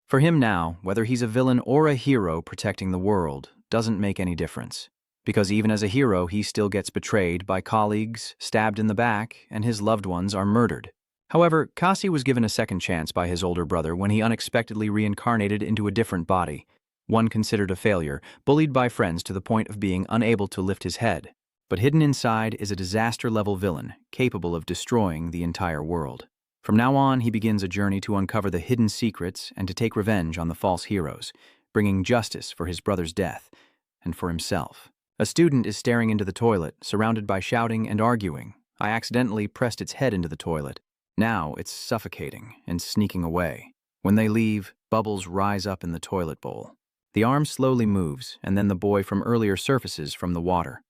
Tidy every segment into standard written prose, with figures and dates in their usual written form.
For him now, whether he's a villain or a hero protecting the world doesn't make any difference. Because even as a hero, he still gets betrayed by colleagues, stabbed in the back, and his loved ones are murdered. However, Kasi was given a second chance by his older brother when he unexpectedly reincarnated into a different body, one considered a failure, bullied by friends to the point of being unable to lift his head. But hidden inside is a disaster-level villain, capable of destroying the entire world. From now on, he begins a journey to uncover the hidden secrets and to take revenge on the false heroes, bringing justice for his brother's death and for himself. A student is staring into the toilet, surrounded by shouting and arguing. I accidentally pressed its head into the toilet. Now it's suffocating and sneaking away. When they leave, bubbles rise up in the toilet bowl. The arm slowly moves, and then the boy from earlier surfaces from the water.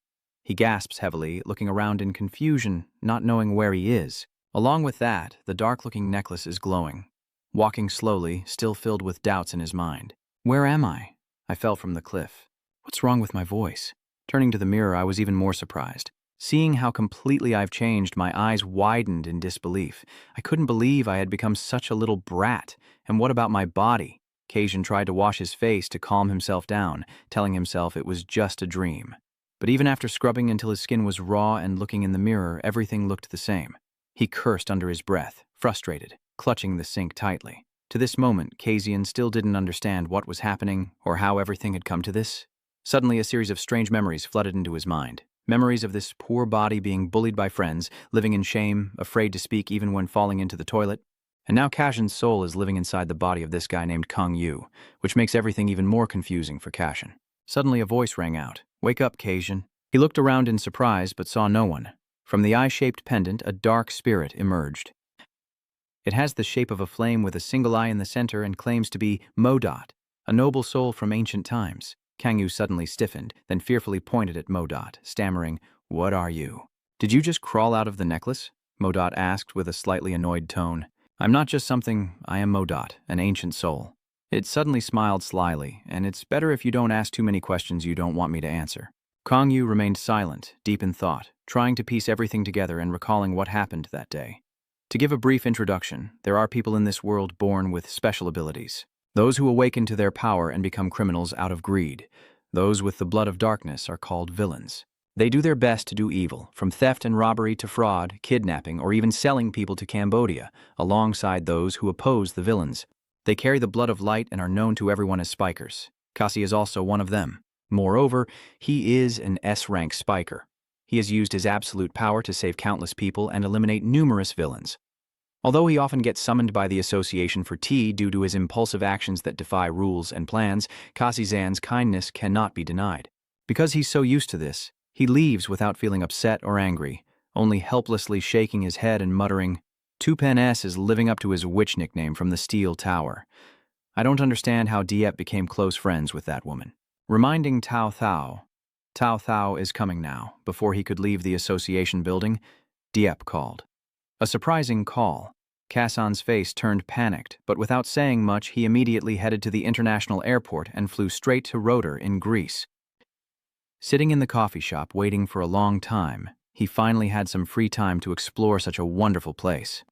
He gasps heavily, looking around in confusion, not knowing where he is. Along with that, the dark-looking necklace is glowing. Walking slowly, still filled with doubts in his mind. Where am I? I fell from the cliff. What's wrong with my voice? Turning to the mirror, I was even more surprised. Seeing how completely I've changed, my eyes widened in disbelief. I couldn't believe I had become such a little brat. And what about my body? Kajin tried to wash his face to calm himself down, telling himself it was just a dream. But even after scrubbing until his skin was raw and looking in the mirror, everything looked the same. He cursed under his breath, frustrated, clutching the sink tightly. To this moment, Kasian still didn't understand what was happening or how everything had come to this. Suddenly, a series of strange memories flooded into his mind. Memories of this poor body being bullied by friends, living in shame, afraid to speak even when falling into the toilet. And now Cashin's soul is living inside the body of this guy named Kang Yu, which makes everything even more confusing for Cashin. Suddenly a voice rang out. "Wake up, Kajin." He looked around in surprise but saw no one. From the eye-shaped pendant, a dark spirit emerged. It has the shape of a flame with a single eye in the center and claims to be Modot, a noble soul from ancient times. Kang Yu suddenly stiffened, then fearfully pointed at Modot, stammering, "What are you?" "Did you just crawl out of the necklace?" Modot asked with a slightly annoyed tone. "I'm not just something, I am Modot, an ancient soul." It suddenly smiled slyly, and it's better if you don't ask too many questions you don't want me to answer. Kang Yu remained silent, deep in thought, trying to piece everything together and recalling what happened that day. To give a brief introduction, there are people in this world born with special abilities. Those who awaken to their power and become criminals out of greed. Those with the blood of darkness are called villains. They do their best to do evil, from theft and robbery to fraud, kidnapping, or even selling people to Cambodia, alongside those who oppose the villains. They carry the blood of light and are known to everyone as spikers. Kasi is also one of them. Moreover, he is an S-rank spiker. He has used his absolute power to save countless people and eliminate numerous villains. Although he often gets summoned by the Association for Tea due to his impulsive actions that defy rules and plans, Kasi Zan's kindness cannot be denied. Because he's so used to this, he leaves without feeling upset or angry, only helplessly shaking his head and muttering, "Tupen S is living up to his witch nickname from the Steel Tower." I don't understand how Diep became close friends with that woman. Reminding Tao Thao is coming now. Before he could leave the association building, Diep called. A surprising call. Kassan's face turned panicked, but without saying much, he immediately headed to the international airport and flew straight to Rotor in Greece. Sitting in the coffee shop waiting for a long time, he finally had some free time to explore such a wonderful place.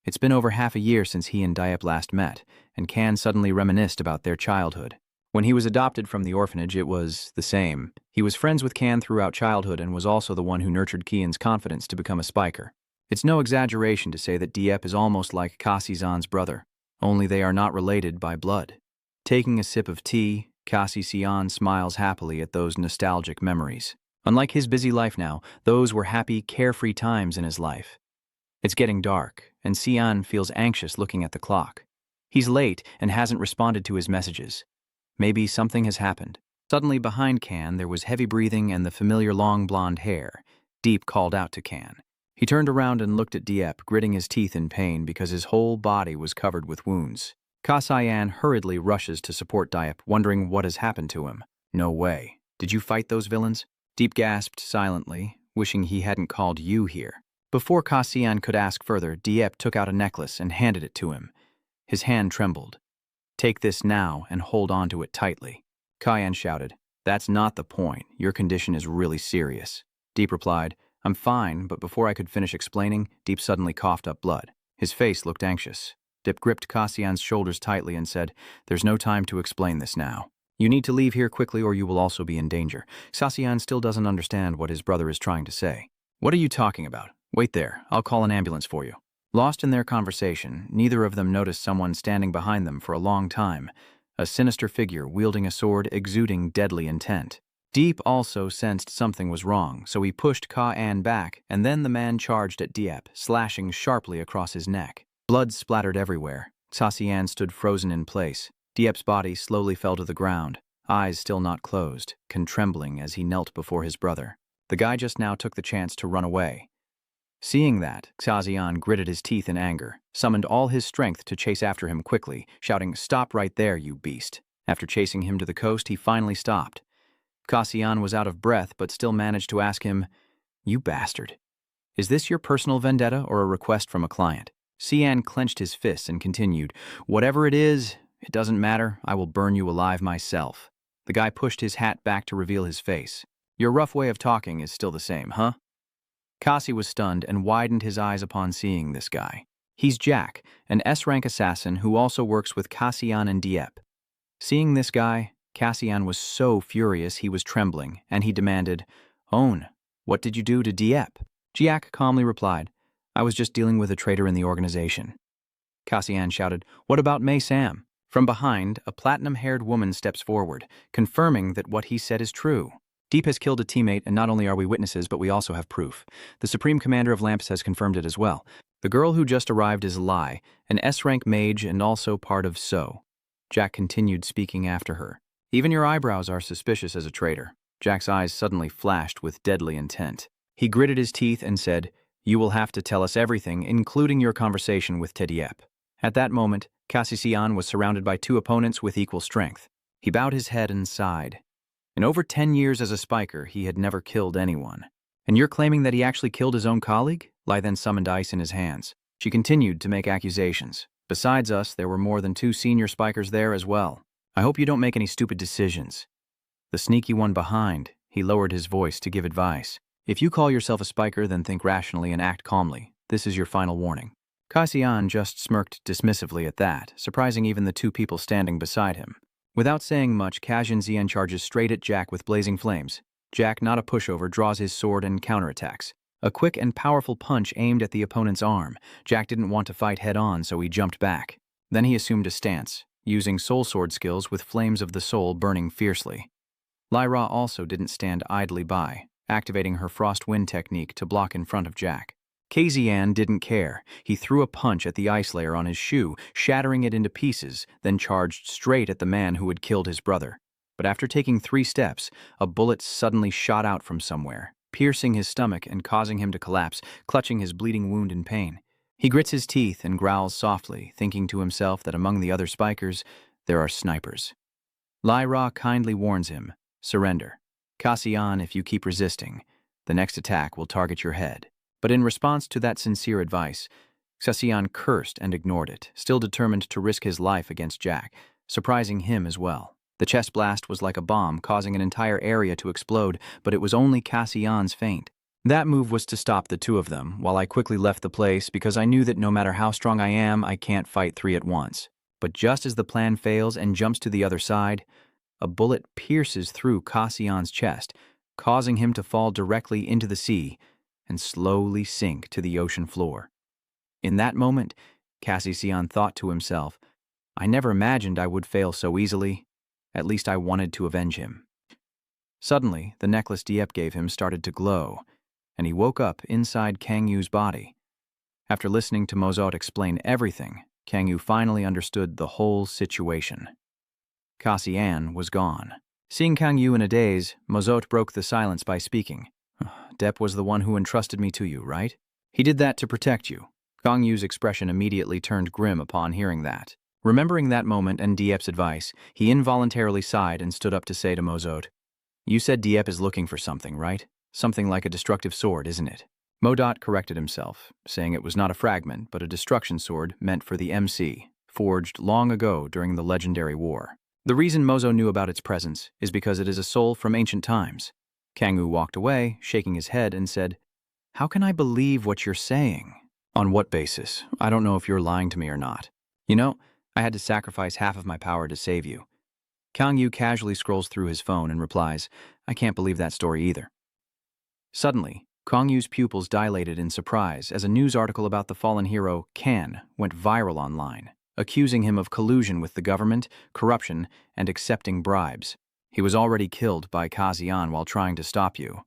It's been over half a year since he and Diep last met, and Kan suddenly reminisced about their childhood. When he was adopted from the orphanage, it was the same. He was friends with Kan throughout childhood and was also the one who nurtured Kian's confidence to become a spiker. It's no exaggeration to say that Diep is almost like Kasi Zan's brother, only they are not related by blood. Taking a sip of tea, Kasi Sian smiles happily at those nostalgic memories. Unlike his busy life now, those were happy, carefree times in his life. It's getting dark, and Sian feels anxious looking at the clock. He's late and hasn't responded to his messages. Maybe something has happened. Suddenly behind Kan, there was heavy breathing and the familiar long blonde hair. Diep called out to Kan. He turned around and looked at Diep, gritting his teeth in pain because his whole body was covered with wounds. Kasayan hurriedly rushes to support Diep, wondering what has happened to him. "No way. Did you fight those villains?" Diep gasped silently, wishing he hadn't called you here. Before Kasayan could ask further, Diep took out a necklace and handed it to him. His hand trembled. "Take this now and hold on to it tightly." Kayan shouted, "That's not the point. Your condition is really serious." Diep replied, "I'm fine," but before I could finish explaining, Diep suddenly coughed up blood. His face looked anxious. Diep gripped Cassian's shoulders tightly and said, "There's no time to explain this now. You need to leave here quickly or you will also be in danger." Cassian still doesn't understand what his brother is trying to say. "What are you talking about? Wait there, I'll call an ambulance for you." Lost in their conversation, neither of them noticed someone standing behind them for a long time, a sinister figure wielding a sword exuding deadly intent. Diep also sensed something was wrong, so he pushed Ka-an back, and then the man charged at Diep, slashing sharply across his neck. Blood splattered everywhere. Cassian stood frozen in place. Diep's body slowly fell to the ground, eyes still not closed, trembling as he knelt before his brother. The guy just now took the chance to run away. Seeing that, Cassian gritted his teeth in anger, summoned all his strength to chase after him quickly, shouting, "Stop right there, you beast." After chasing him to the coast, he finally stopped. Cassian was out of breath but still managed to ask him, "You bastard. Is this your personal vendetta or a request from a client?" Cian clenched his fists and continued, "Whatever it is, it doesn't matter. I will burn you alive myself." The guy pushed his hat back to reveal his face. "Your rough way of talking is still the same, huh?" Cassi was stunned and widened his eyes upon seeing this guy. He's Jack, an S-rank assassin who also works with Cassian and Diep. Seeing this guy, Cassian was so furious he was trembling, and he demanded, "Own, what did you do to Diep?" Jack calmly replied, "I was just dealing with a traitor in the organization." Cassian shouted, "What about May Sam?" From behind, a platinum-haired woman steps forward, confirming that what he said is true. "Diep has killed a teammate, and not only are we witnesses, but we also have proof. The Supreme Commander of Lamps has confirmed it as well. The girl who just arrived is Lai, an S-rank mage and also part of So." Jack continued speaking after her. "Even your eyebrows are suspicious as a traitor." Jack's eyes suddenly flashed with deadly intent. He gritted his teeth and said, "You will have to tell us everything, including your conversation with Diep." At that moment, Cassian was surrounded by two opponents with equal strength. He bowed his head and sighed. In over 10 years as a spiker, he had never killed anyone. "And you're claiming that he actually killed his own colleague?" Lai then summoned ice in his hands. She continued to make accusations. "Besides us, there were more than 2 senior spikers there as well. I hope you don't make any stupid decisions." The sneaky one behind, he lowered his voice to give advice. "If you call yourself a spiker, then think rationally and act calmly. This is your final warning." Cassian just smirked dismissively at that, surprising even the 2 people standing beside him. Without saying much, Cassian charges straight at Jack with blazing flames. Jack, not a pushover, draws his sword and counterattacks. A quick and powerful punch aimed at the opponent's arm. Jack didn't want to fight head-on, so he jumped back. Then he assumed a stance, using soul sword skills with flames of the soul burning fiercely. Lyra also didn't stand idly by, activating her frost wind technique to block in front of Jack. Cassian didn't care. He threw a punch at the ice layer on his shoe, shattering it into pieces, then charged straight at the man who had killed his brother. But after taking 3 steps, a bullet suddenly shot out from somewhere, piercing his stomach and causing him to collapse, clutching his bleeding wound in pain. He grits his teeth and growls softly, thinking to himself that among the other spikers, there are snipers. Lyra kindly warns him, "Surrender. Cassian, if you keep resisting, the next attack will target your head." But in response to that sincere advice, Cassian cursed and ignored it, still determined to risk his life against Jack, surprising him as well. The chest blast was like a bomb, causing an entire area to explode, but it was only Cassian's feint. That move was to stop the 2 of them, while I quickly left the place because I knew that no matter how strong I am, I can't fight 3 at once. But just as the plan fails and jumps to the other side, a bullet pierces through Cassian's chest, causing him to fall directly into the sea and slowly sink to the ocean floor. In that moment, Cassian thought to himself, "I never imagined I would fail so easily. At least I wanted to avenge him." Suddenly, the necklace Diep gave him started to glow, and he woke up inside Kang Yu's body. After listening to Mozot explain everything, Kang Yu finally understood the whole situation. Cassian was gone. Seeing Kang Yu in a daze, Mozot broke the silence by speaking. "Diep was the one who entrusted me to you, right? He did that to protect you." Kang Yu's expression immediately turned grim upon hearing that. Remembering that moment and Diep's advice, he involuntarily sighed and stood up to say to Mozot, "You said Diep is looking for something, right? Something like a destructive sword, isn't it?" Modot corrected himself, saying it was not a fragment, but a destruction sword meant for the MC, forged long ago during the legendary war. The reason Mozo knew about its presence is because it is a soul from ancient times. Kang Yu walked away, shaking his head, and said, "How can I believe what you're saying?" "On what basis? I don't know if you're lying to me or not." You know, I had to sacrifice half of my power to save you. Kang Yu casually scrolls through his phone and replies, I can't believe that story either. Suddenly, Kang Yu's pupils dilated in surprise as a news article about the fallen hero, Kan, went viral online, accusing him of collusion with the government, corruption, and accepting bribes. He was already killed by Kazian while trying to stop you.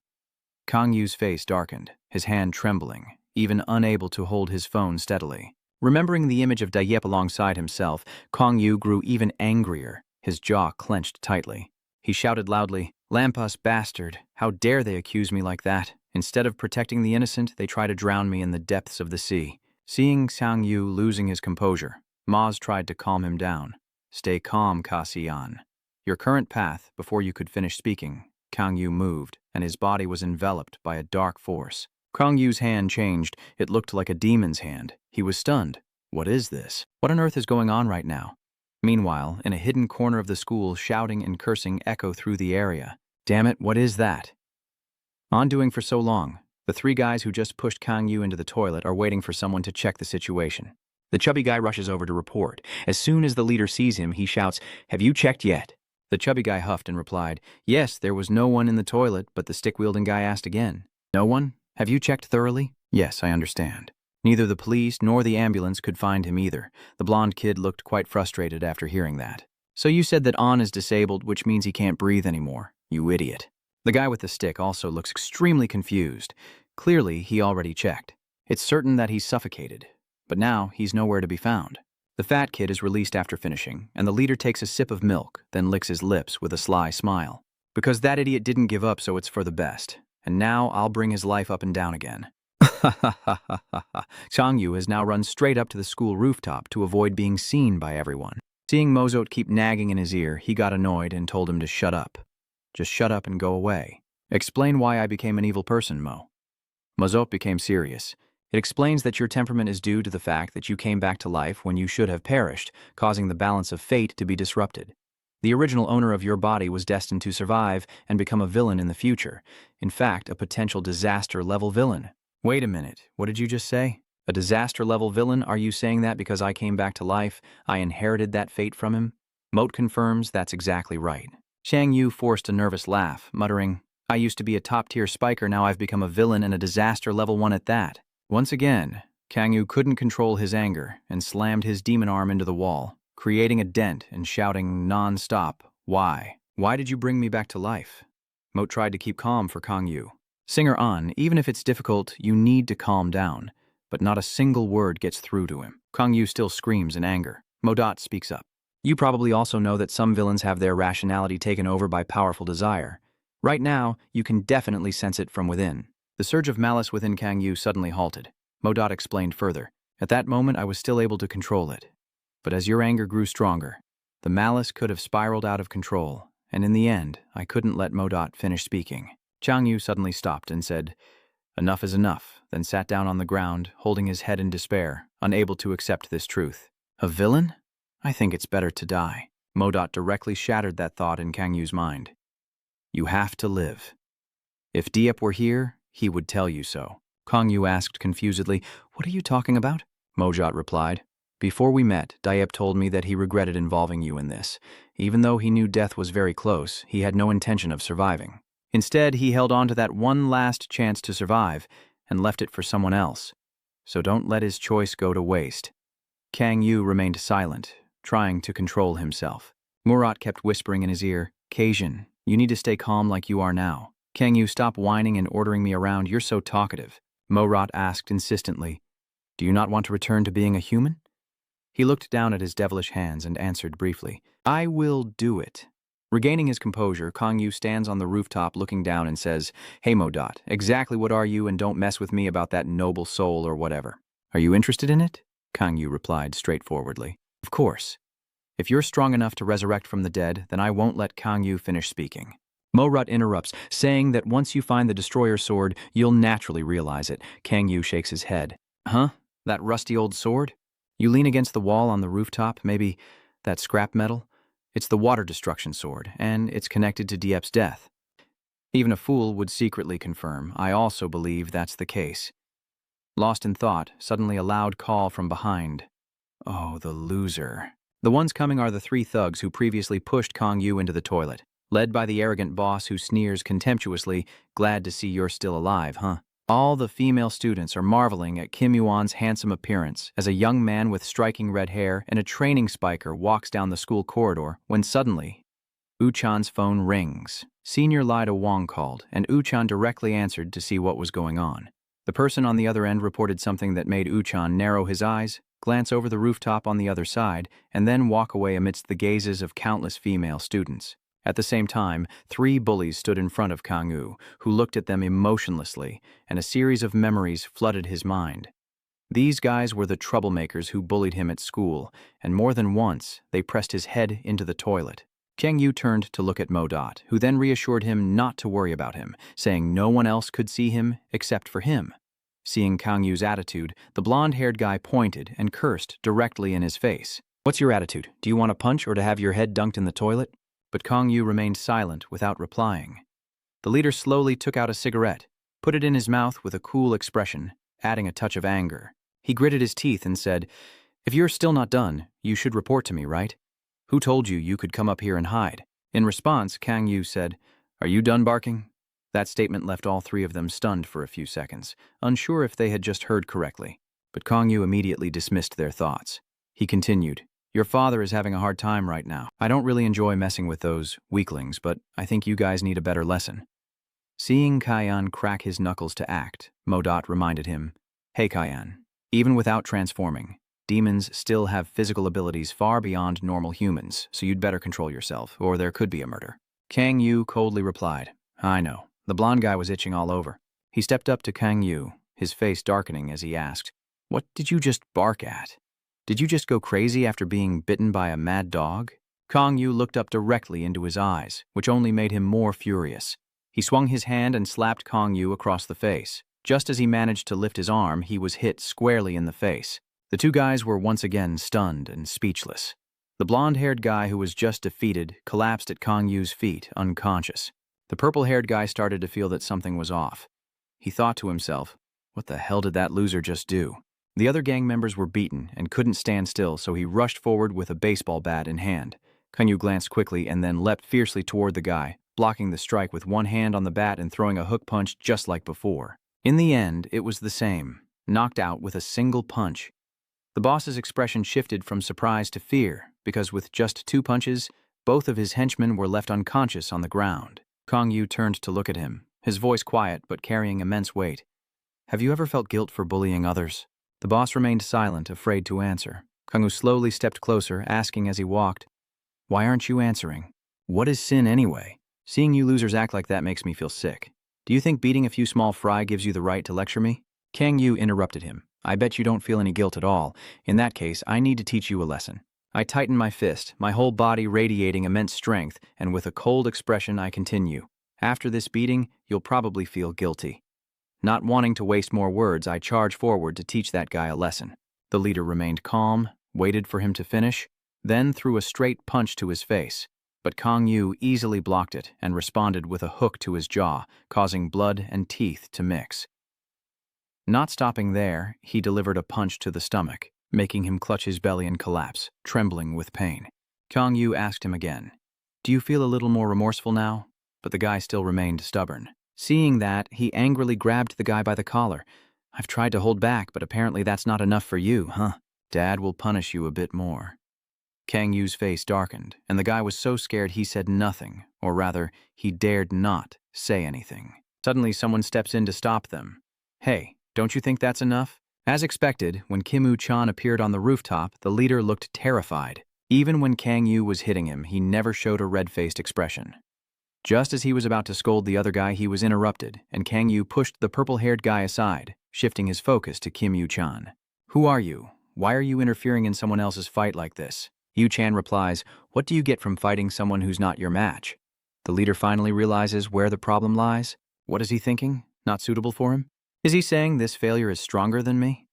Kang Yu's face darkened, his hand trembling, even unable to hold his phone steadily. Remembering the image of Dayep alongside himself, Kang Yu grew even angrier, his jaw clenched tightly. He shouted loudly, Lampas bastard, how dare they accuse me like that? Instead of protecting the innocent, they try to drown me in the depths of the sea. Seeing Kang Yu losing his composure, Maz tried to calm him down. Stay calm, Kasian. Your current path, before you could finish speaking, Kang Yu moved, and his body was enveloped by a dark force. Kang Yu's hand changed. It looked like a demon's hand. He was stunned. What is this? What on earth is going on right now? Meanwhile, in a hidden corner of the school, shouting and cursing echo through the area. Damn it, what is that? On doing for so long, the three guys who just pushed Kang Yu into the toilet are waiting for someone to check the situation. The chubby guy rushes over to report. As soon as the leader sees him, he shouts, Have you checked yet? The chubby guy huffed and replied, Yes, there was no one in the toilet, but the stick-wielding guy asked again. No one? Have you checked thoroughly? Yes, I understand. Neither the police nor the ambulance could find him either. The blonde kid looked quite frustrated after hearing that. So you said that An is disabled, which means he can't breathe anymore. You idiot. The guy with the stick also looks extremely confused. Clearly, he already checked. It's certain that he's suffocated, but now he's nowhere to be found. The fat kid is released after finishing, and the leader takes a sip of milk, then licks his lips with a sly smile. Because that idiot didn't give up, so it's for the best. And now I'll bring his life up and down again. Ha ha ha ha ha ha. Kang Yu has now run straight up to the school rooftop to avoid being seen by everyone. Seeing Mozot keep nagging in his ear, he got annoyed and told him to shut up. Just shut up and go away. Explain why I became an evil person, Mo. Mozot became serious. It explains that your temperament is due to the fact that you came back to life when you should have perished, causing the balance of fate to be disrupted. The original owner of your body was destined to survive and become a villain in the future. In fact, a potential disaster-level villain. Wait a minute, what did you just say? A disaster-level villain? Are you saying that because I came back to life, I inherited that fate from him? Moat confirms that's exactly right. Shang Yu forced a nervous laugh, muttering, I used to be a top-tier spiker, now I've become a villain and a disaster-level one at that. Once again, Kang Yu couldn't control his anger and slammed his demon arm into the wall, creating a dent and shouting non-stop, Why? Why did you bring me back to life? Moat tried to keep calm for Kang Yu. Singer An, even if it's difficult, you need to calm down, but not a single word gets through to him. Kang Yu still screams in anger. Modot speaks up. You probably also know that some villains have their rationality taken over by powerful desire. Right now, you can definitely sense it from within. The surge of malice within Kang Yu suddenly halted. Modot explained further. At that moment, I was still able to control it. But as your anger grew stronger, the malice could have spiraled out of control, and in the end, I couldn't let Modot finish speaking. Kang Yu suddenly stopped and said, Enough is enough, then sat down on the ground, holding his head in despair, unable to accept this truth. A villain? I think it's better to die. Modot directly shattered that thought in Kang Yu's mind. You have to live. If Diep were here, he would tell you so. Kang Yu asked confusedly, What are you talking about? Mojot replied, Before we met, Diep told me that he regretted involving you in this. Even though he knew death was very close, he had no intention of surviving. Instead, he held on to that one last chance to survive and left it for someone else. So don't let his choice go to waste. Kang Yu remained silent, trying to control himself. Murat kept whispering in his ear, Kajin, you need to stay calm like you are now. Kang Yu, stop whining and ordering me around, you're so talkative. Murat asked insistently, Do you not want to return to being a human? He looked down at his devilish hands and answered briefly, I will do it. Regaining his composure, Kang Yu stands on the rooftop looking down and says, Hey Modot, exactly what are you, and don't mess with me about that noble soul or whatever. Are you interested in it? Kang Yu replied straightforwardly. Of course. If you're strong enough to resurrect from the dead, then I won't let Kang Yu finish speaking. Morut interrupts, saying that once you find the destroyer sword, you'll naturally realize it. Kang Yu shakes his head. Huh? That rusty old sword? You lean against the wall on the rooftop, maybe that scrap metal? It's the water destruction sword, and it's connected to Diep's death. Even a fool would secretly confirm. I also believe that's the case. Lost in thought, suddenly a loud call from behind. Oh, the loser. The ones coming are the three thugs who previously pushed Kong Yu into the toilet, led by the arrogant boss who sneers contemptuously, "Glad to see you're still alive, huh?" All the female students are marveling at Kim Yuan's handsome appearance as a young man with striking red hair and a training spiker walks down the school corridor when suddenly, Uchan's phone rings. Senior Lida Wong called, and Uchan directly answered to see what was going on. The person on the other end reported something that made Uchan narrow his eyes, glance over the rooftop on the other side, and then walk away amidst the gazes of countless female students. At the same time, three bullies stood in front of Kang Yu, who looked at them emotionlessly, and a series of memories flooded his mind. These guys were the troublemakers who bullied him at school, and more than once, they pressed his head into the toilet. Kang Yu turned to look at Modot, who then reassured him not to worry about him, saying no one else could see him except for him. Seeing Kang Yu's attitude, the blonde-haired guy pointed and cursed directly in his face. "What's your attitude? Do you want a punch or to have your head dunked in the toilet?" But Kang Yu remained silent without replying. The leader slowly took out a cigarette, put it in his mouth with a cool expression, adding a touch of anger. He gritted his teeth and said, "If you're still not done, you should report to me, right? Who told you you could come up here and hide?" In response, Kang Yu said, "Are you done barking?" That statement left all three of them stunned for a few seconds, unsure if they had just heard correctly. But Kang Yu immediately dismissed their thoughts. He continued, "Your father is having a hard time right now. I don't really enjoy messing with those weaklings, but I think you guys need a better lesson." Seeing Kaiyan crack his knuckles to act, Modot reminded him, "Hey Kaiyan, even without transforming, demons still have physical abilities far beyond normal humans, so you'd better control yourself, or there could be a murder." Kang Yu coldly replied, "I know." The blonde guy was itching all over. He stepped up to Kang Yu, his face darkening as he asked, "What did you just bark at? Did you just go crazy after being bitten by a mad dog?" Kang Yu looked up directly into his eyes, which only made him more furious. He swung his hand and slapped Kang Yu across the face. Just as he managed to lift his arm, he was hit squarely in the face. The two guys were once again stunned and speechless. The blonde-haired guy who was just defeated collapsed at Kang Yu's feet, unconscious. The purple-haired guy started to feel that something was off. He thought to himself, what the hell did that loser just do? The other gang members were beaten and couldn't stand still, so he rushed forward with a baseball bat in hand. Kang Yu glanced quickly and then leapt fiercely toward the guy, blocking the strike with one hand on the bat and throwing a hook punch just like before. In the end, it was the same, knocked out with a single punch. The boss's expression shifted from surprise to fear, because with just two punches, both of his henchmen were left unconscious on the ground. Kang Yu turned to look at him, his voice quiet but carrying immense weight. "Have you ever felt guilt for bullying others?" The boss remained silent, afraid to answer. Kang Yu slowly stepped closer, asking as he walked, "Why aren't you answering? What is sin anyway? Seeing you losers act like that makes me feel sick. Do you think beating a few small fry gives you the right to lecture me?" Kang Yu interrupted him. "I bet you don't feel any guilt at all. In that case, I need to teach you a lesson." I tighten my fist, my whole body radiating immense strength, and with a cold expression I continue. "After this beating, you'll probably feel guilty." Not wanting to waste more words, I charge forward to teach that guy a lesson. The leader remained calm, waited for him to finish, then threw a straight punch to his face. But Kang Yu easily blocked it and responded with a hook to his jaw, causing blood and teeth to mix. Not stopping there, he delivered a punch to the stomach, making him clutch his belly and collapse, trembling with pain. Kang Yu asked him again, "Do you feel a little more remorseful now?" But the guy still remained stubborn. Seeing that, he angrily grabbed the guy by the collar. "I've tried to hold back, but apparently that's not enough for you, huh? Dad will punish you a bit more." Kang Yu's face darkened, and the guy was so scared he said nothing, or rather, he dared not say anything. Suddenly, someone steps in to stop them. "Hey, don't you think that's enough?" As expected, when Kim Woo-chan appeared on the rooftop, the leader looked terrified. Even when Kang Yu was hitting him, he never showed a red-faced expression. Just as he was about to scold the other guy, he was interrupted, and Kang Yu pushed the purple-haired guy aside, shifting his focus to Kim Woo-chan. "Who are you? Why are you interfering in someone else's fight like this?" Yu-chan replies, "What do you get from fighting someone who's not your match?" The leader finally realizes where the problem lies. What is he thinking? Not suitable for him? Is he saying this failure is stronger than me?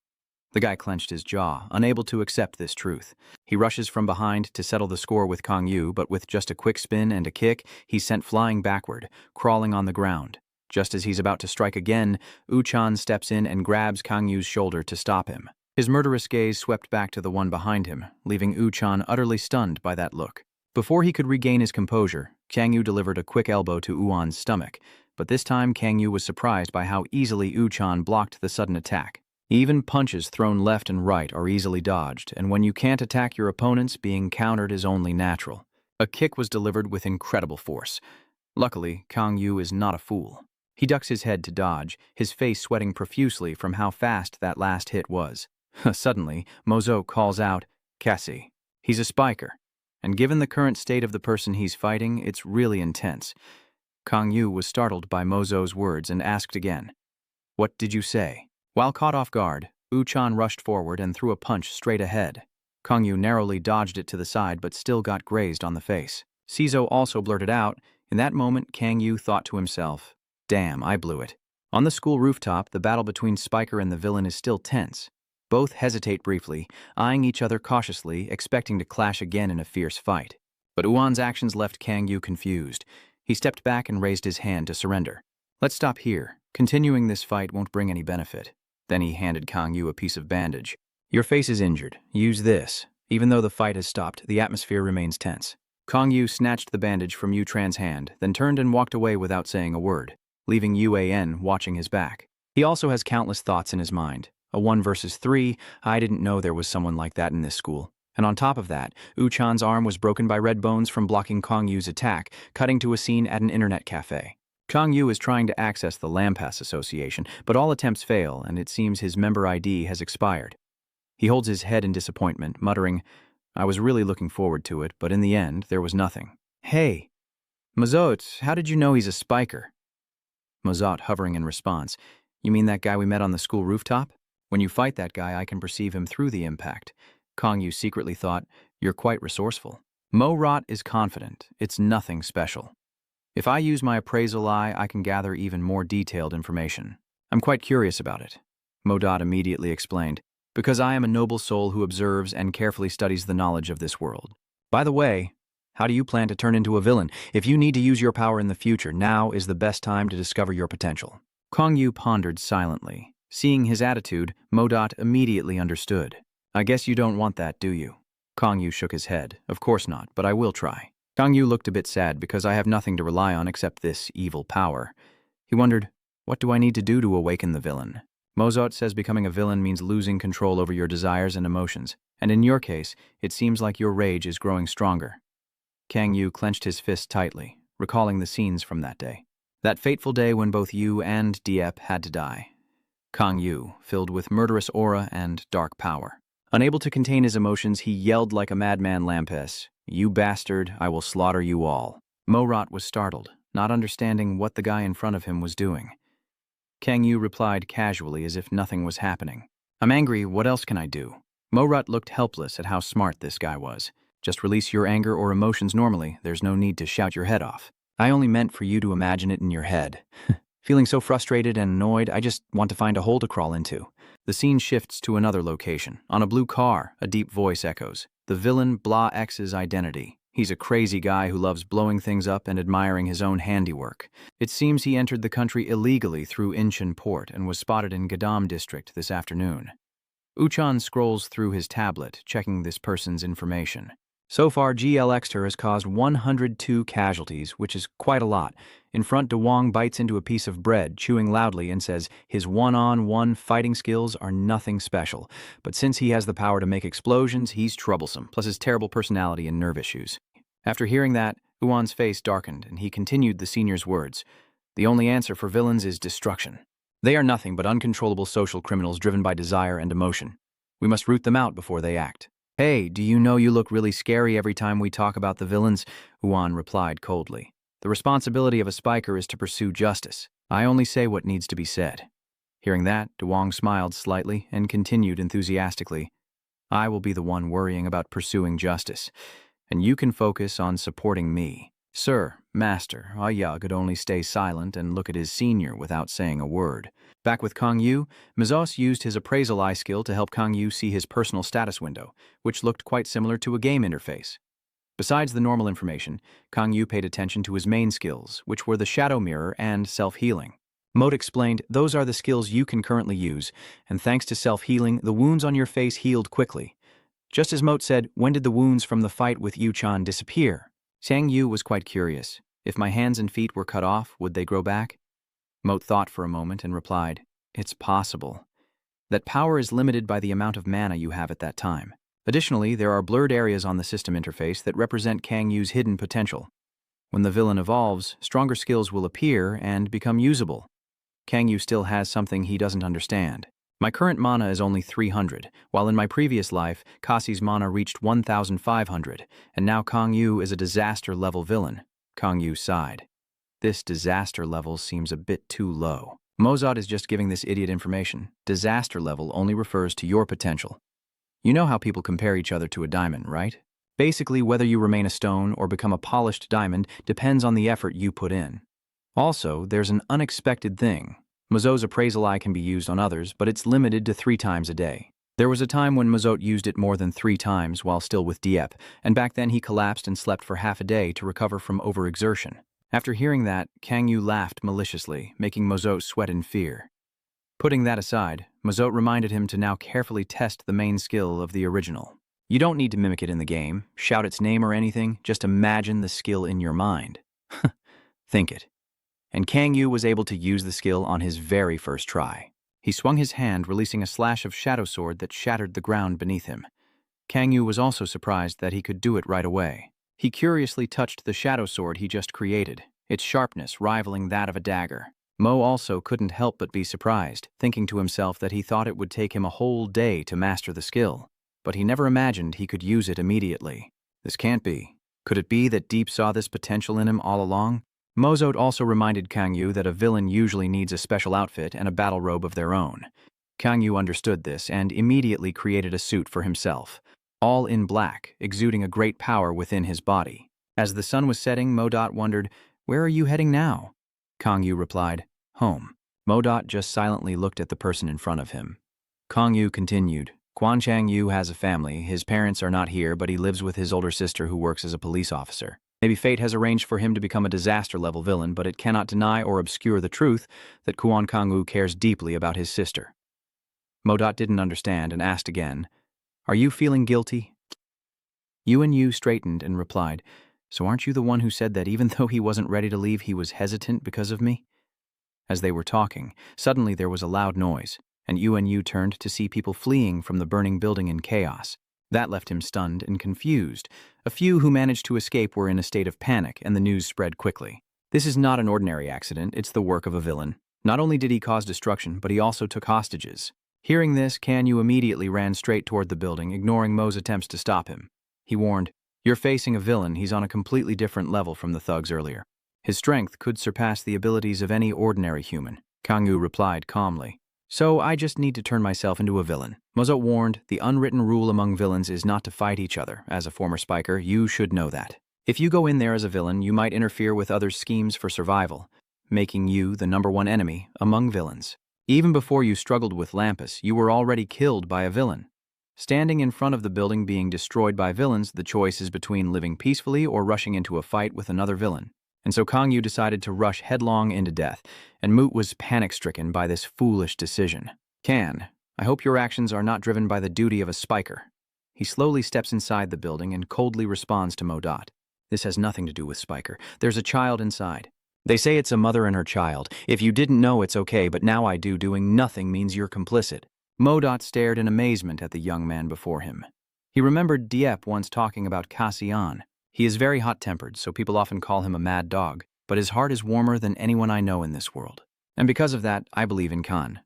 The guy clenched his jaw, unable to accept this truth. He rushes from behind to settle the score with Kang Yu, but with just a quick spin and a kick, he's sent flying backward, crawling on the ground. Just as he's about to strike again, Woo-chan steps in and grabs Kang Yu's shoulder to stop him. His murderous gaze swept back to the one behind him, leaving Uchan utterly stunned by that look. Before he could regain his composure, Kangyu delivered a quick elbow to Uan's stomach, but this time Kangyu was surprised by how easily Uchan blocked the sudden attack. Even punches thrown left and right are easily dodged, and when you can't attack your opponents, being countered is only natural. A kick was delivered with incredible force. Luckily, Kangyu is not a fool. He ducks his head to dodge, his face sweating profusely from how fast that last hit was. Suddenly, Mozo calls out, "Cassie." He's a spiker, and given the current state of the person he's fighting, it's really intense. Kangyu was startled by Mozo's words and asked again, "What did you say?" While caught off guard, Uchan rushed forward and threw a punch straight ahead. Kangyu narrowly dodged it to the side but still got grazed on the face. Shizo also blurted out. In that moment, Kangyu thought to himself, "Damn, I blew it." On the school rooftop, the battle between Spiker and the villain is still tense. Both hesitate briefly, eyeing each other cautiously, expecting to clash again in a fierce fight. But Uan's actions left Kangyu confused. He stepped back and raised his hand to surrender. "Let's stop here. Continuing this fight won't bring any benefit." Then he handed Kangyu a piece of bandage. "Your face is injured. Use this." Even though the fight has stopped, the atmosphere remains tense. Kangyu snatched the bandage from Utran's hand, then turned and walked away without saying a word, leaving Uan watching his back. He also has countless thoughts in his mind. A 1 versus 3, I didn't know there was someone like that in this school. And on top of that, Uchan's arm was broken by red bones from blocking Kangyu's attack, cutting to a scene at an internet cafe. Kangyu is trying to access the Lampass Association, but all attempts fail, and it seems his member ID has expired. He holds his head in disappointment, muttering, "I was really looking forward to it, but in the end, there was nothing." "Hey, Mazot, how did you know he's a spiker?" Mazot hovering in response, "You mean that guy we met on the school rooftop? When you fight that guy, I can perceive him through the impact." Kangyu secretly thought, "You're quite resourceful." Mo-Rot is confident. It's nothing special. "If I use my appraisal eye, I can gather even more detailed information. I'm quite curious about it," Modot immediately explained, "because I am a noble soul who observes and carefully studies the knowledge of this world. By the way, how do you plan to turn into a villain? If you need to use your power in the future, now is the best time to discover your potential." Kangyu pondered silently. Seeing his attitude, Modot immediately understood. "I guess you don't want that, do you?" Kangyu shook his head. "Of course not, but I will try." Kangyu looked a bit sad because I have nothing to rely on except this evil power. He wondered, what do I need to do to awaken the villain? Mozart says becoming a villain means losing control over your desires and emotions, and in your case, it seems like your rage is growing stronger. Kangyu clenched his fist tightly, recalling the scenes from that day. That fateful day when both you and Diep had to die. Kangyu, filled with murderous aura and dark power. Unable to contain his emotions, he yelled like a madman Lampes, "You bastard, I will slaughter you all." Mo-Rot was startled, not understanding what the guy in front of him was doing. Kangyu replied casually as if nothing was happening. "I'm angry, what else can I do?" Mo-Rot looked helpless at how smart this guy was. "Just release your anger or emotions normally, there's no need to shout your head off. I only meant for you to imagine it in your head." Feeling so frustrated and annoyed, I just want to find a hole to crawl into. The scene shifts to another location. On a blue car, a deep voice echoes. The villain Blah X's identity. He's a crazy guy who loves blowing things up and admiring his own handiwork. It seems he entered the country illegally through Incheon Port and was spotted in Gadam District this afternoon. Uchan scrolls through his tablet, checking this person's information. So far, GLXter has caused 102 casualties, which is quite a lot. In front, DeWong bites into a piece of bread, chewing loudly, and says his one-on-one fighting skills are nothing special. But since he has the power to make explosions, he's troublesome, plus his terrible personality and nerve issues. After hearing that, Uan's face darkened, and he continued the senior's words. "The only answer for villains is destruction. They are nothing but uncontrollable social criminals driven by desire and emotion. We must root them out before they act." "Hey, do you know you look really scary every time we talk about the villains?" Uan replied coldly. "The responsibility of a spiker is to pursue justice. I only say what needs to be said." Hearing that, DeWong smiled slightly and continued enthusiastically. "I will be the one worrying about pursuing justice, and you can focus on supporting me." "Sir, Master," Aya could only stay silent and look at his senior without saying a word. Back with Kangyu, Mizos used his appraisal eye skill to help Kangyu see his personal status window, which looked quite similar to a game interface. Besides the normal information, Kangyu paid attention to his main skills, which were the shadow mirror and self-healing. Moat explained, those are the skills you can currently use, and thanks to self-healing, the wounds on your face healed quickly. Just as Moat said, when did the wounds from the fight with Yu-chan disappear? Sang Yu was quite curious. If my hands and feet were cut off, would they grow back? Moat thought for a moment and replied, it's possible. That power is limited by the amount of mana you have at that time. Additionally, there are blurred areas on the system interface that represent Kang Yu's hidden potential. When the villain evolves, stronger skills will appear and become usable. Kang Yu still has something he doesn't understand. My current mana is only 300, while in my previous life, Kasi's mana reached 1,500, and now Kang Yu is a disaster-level villain. Kang Yu sighed. This disaster level seems a bit too low. Mozart is just giving this idiot information. Disaster level only refers to your potential. You know how people compare each other to a diamond, right? Basically, whether you remain a stone or become a polished diamond depends on the effort you put in. Also, there's an unexpected thing. Mazo's appraisal eye can be used on others, but it's limited to 3 times a day. There was a time when Mazot used it more than 3 times while still with Dieppe, and back then he collapsed and slept for half a day to recover from overexertion. After hearing that, Kang Yu laughed maliciously, making Mazot sweat in fear. Putting that aside, Mazot reminded him to now carefully test the main skill of the original. You don't need to mimic it in the game, shout its name or anything, just imagine the skill in your mind. Think it. And Kang Yu was able to use the skill on his very first try. He swung his hand, releasing a slash of shadow sword that shattered the ground beneath him. Kang Yu was also surprised that he could do it right away. He curiously touched the shadow sword he just created, its sharpness rivaling that of a dagger. Mo also couldn't help but be surprised, thinking to himself that he thought it would take him a whole day to master the skill. But he never imagined he could use it immediately. This can't be. Could it be that Deep saw this potential in him all along? Mozot also reminded Kang Yu that a villain usually needs a special outfit and a battle robe of their own. Kang Yu understood this and immediately created a suit for himself, all in black, exuding a great power within his body. As the sun was setting, Modot wondered, "Where are you heading now?" Kang Yu replied, "Home." Modot just silently looked at the person in front of him. Kang Yu continued, "Quan Chang Yu has a family. His parents are not here, but he lives with his older sister who works as a police officer. Maybe fate has arranged for him to become a disaster-level villain, but it cannot deny or obscure the truth that Kuan Kang-woo cares deeply about his sister." Modot didn't understand and asked again, "Are you feeling guilty?" Yuan Yu straightened and replied, "So aren't you the one who said that even though he wasn't ready to leave, he was hesitant because of me?" As they were talking, suddenly there was a loud noise, and Yuan Yu turned to see people fleeing from the burning building in chaos. That left him stunned and confused. A few who managed to escape were in a state of panic, and the news spread quickly. This is not an ordinary accident, it's the work of a villain. Not only did he cause destruction, but he also took hostages. Hearing this, Kang Yu immediately ran straight toward the building, ignoring Mo's attempts to stop him. He warned, "You're facing a villain, he's on a completely different level from the thugs earlier. His strength could surpass the abilities of any ordinary human." Kang Yu replied calmly, "So I just need to turn myself into a villain." Mozot warned, "The unwritten rule among villains is not to fight each other. As a former spiker, you should know that. If you go in there as a villain, you might interfere with others' schemes for survival, making you the #1 enemy among villains. Even before you struggled with Lampus, you were already killed by a villain. Standing in front of the building being destroyed by villains, the choice is between living peacefully or rushing into a fight with another villain." And so Kang Yu decided to rush headlong into death, and Moot was panic-stricken by this foolish decision. "Kan, I hope your actions are not driven by the duty of a spiker." He slowly steps inside the building and coldly responds to Modot. "This has nothing to do with Spiker. There's a child inside. They say it's a mother and her child. If you didn't know, it's okay, but now I do. Doing nothing means you're complicit." Modot stared in amazement at the young man before him. He remembered Dieppe once talking about Cassian. He is very hot-tempered, so people often call him a mad dog, but his heart is warmer than anyone I know in this world. And because of that, I believe in Khan.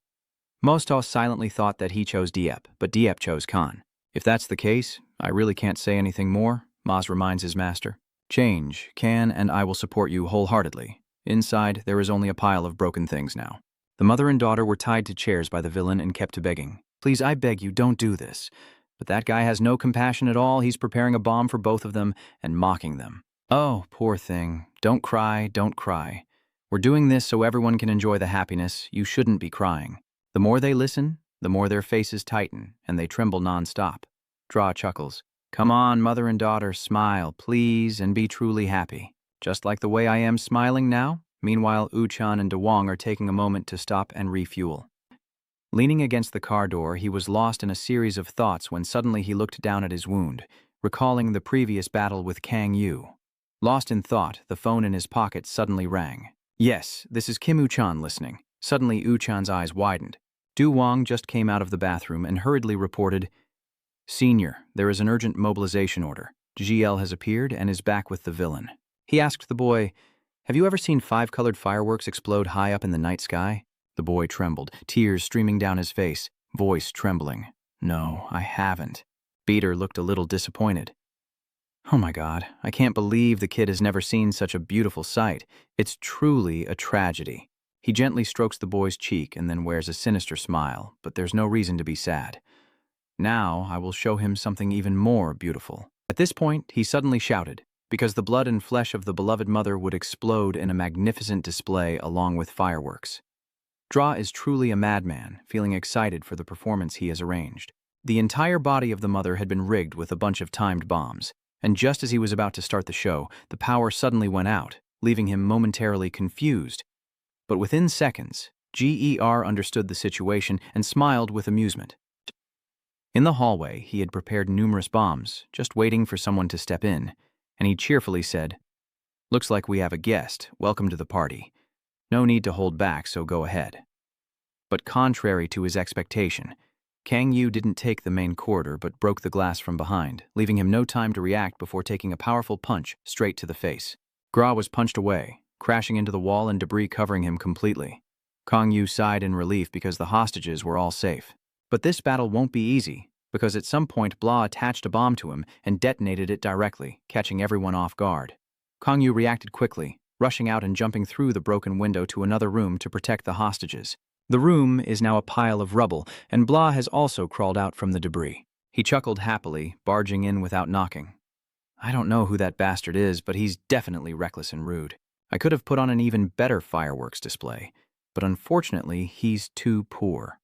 Mostos silently thought that he chose Dieppe, but Dieppe chose Khan. "If that's the case, I really can't say anything more," Maz reminds his master. "Change, Kan, and I will support you wholeheartedly. Inside, there is only a pile of broken things now." The mother and daughter were tied to chairs by the villain and kept to begging, "Please, I beg you, don't do this." But that guy has no compassion at all. He's preparing a bomb for both of them and mocking them. "Oh, poor thing. Don't cry, don't cry. We're doing this so everyone can enjoy the happiness. You shouldn't be crying." The more they listen, the more their faces tighten, and they tremble non-stop. Draw chuckles. "Come on, mother and daughter, smile, please, and be truly happy. Just like the way I am smiling now, Meanwhile, Uchan and Dewang are taking a moment to stop and refuel. Leaning against the car door, he was lost in a series of thoughts when suddenly he looked down at his wound, recalling the previous battle with Kang Yu. Lost in thought, the phone in his pocket suddenly rang. Yes, this is Kim Uchan listening. Suddenly, Uchan's eyes widened. Dewang just came out of the bathroom and hurriedly reported, "Senior, there is an urgent mobilization order. GL has appeared and is back with the villain." He asked the boy, "Have you ever seen 5-colored fireworks explode high up in the night sky?" The boy trembled, tears streaming down his face, voice trembling. "No, I haven't." Peter looked a little disappointed. "Oh my God, I can't believe the kid has never seen such a beautiful sight. It's truly a tragedy." He gently strokes the boy's cheek and then wears a sinister smile, but there's no reason to be sad. Now I will show him something even more beautiful. At this point, he suddenly shouted, because the blood and flesh of the beloved mother would explode in a magnificent display along with fireworks. Dra is truly a madman, feeling excited for the performance he has arranged. The entire body of the mother had been rigged with a bunch of timed bombs, and just as he was about to start the show, the power suddenly went out, leaving him momentarily confused. But within seconds, GER understood the situation and smiled with amusement. In the hallway, he had prepared numerous bombs, just waiting for someone to step in, and he cheerfully said, "Looks like we have a guest. Welcome to the party. No need to hold back, so go ahead." But contrary to his expectation, Kang Yu didn't take the main corridor but broke the glass from behind, leaving him no time to react before taking a powerful punch straight to the face. Gra was punched away, crashing into the wall and debris covering him completely. Kang Yu sighed in relief because the hostages were all safe. But this battle won't be easy, because at some point Blah attached a bomb to him and detonated it directly, catching everyone off guard. Kang Yu reacted quickly, rushing out and jumping through the broken window to another room to protect the hostages. The room is now a pile of rubble, and Blah has also crawled out from the debris. He chuckled happily, barging in without knocking. "I don't know who that bastard is, but he's definitely reckless and rude. I could have put on an even better fireworks display, but unfortunately, he's too poor."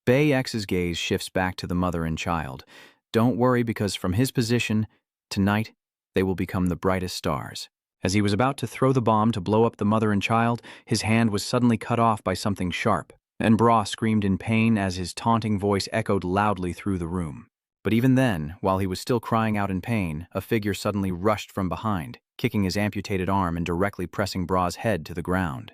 Bay X's gaze shifts back to the mother and child. Don't worry, because from his position, tonight, they will become the brightest stars. As he was about to throw the bomb to blow up the mother and child, his hand was suddenly cut off by something sharp, and Bra screamed in pain as his taunting voice echoed loudly through the room. But even then, while he was still crying out in pain, a figure suddenly rushed from behind, kicking his amputated arm and directly pressing Bra's head to the ground.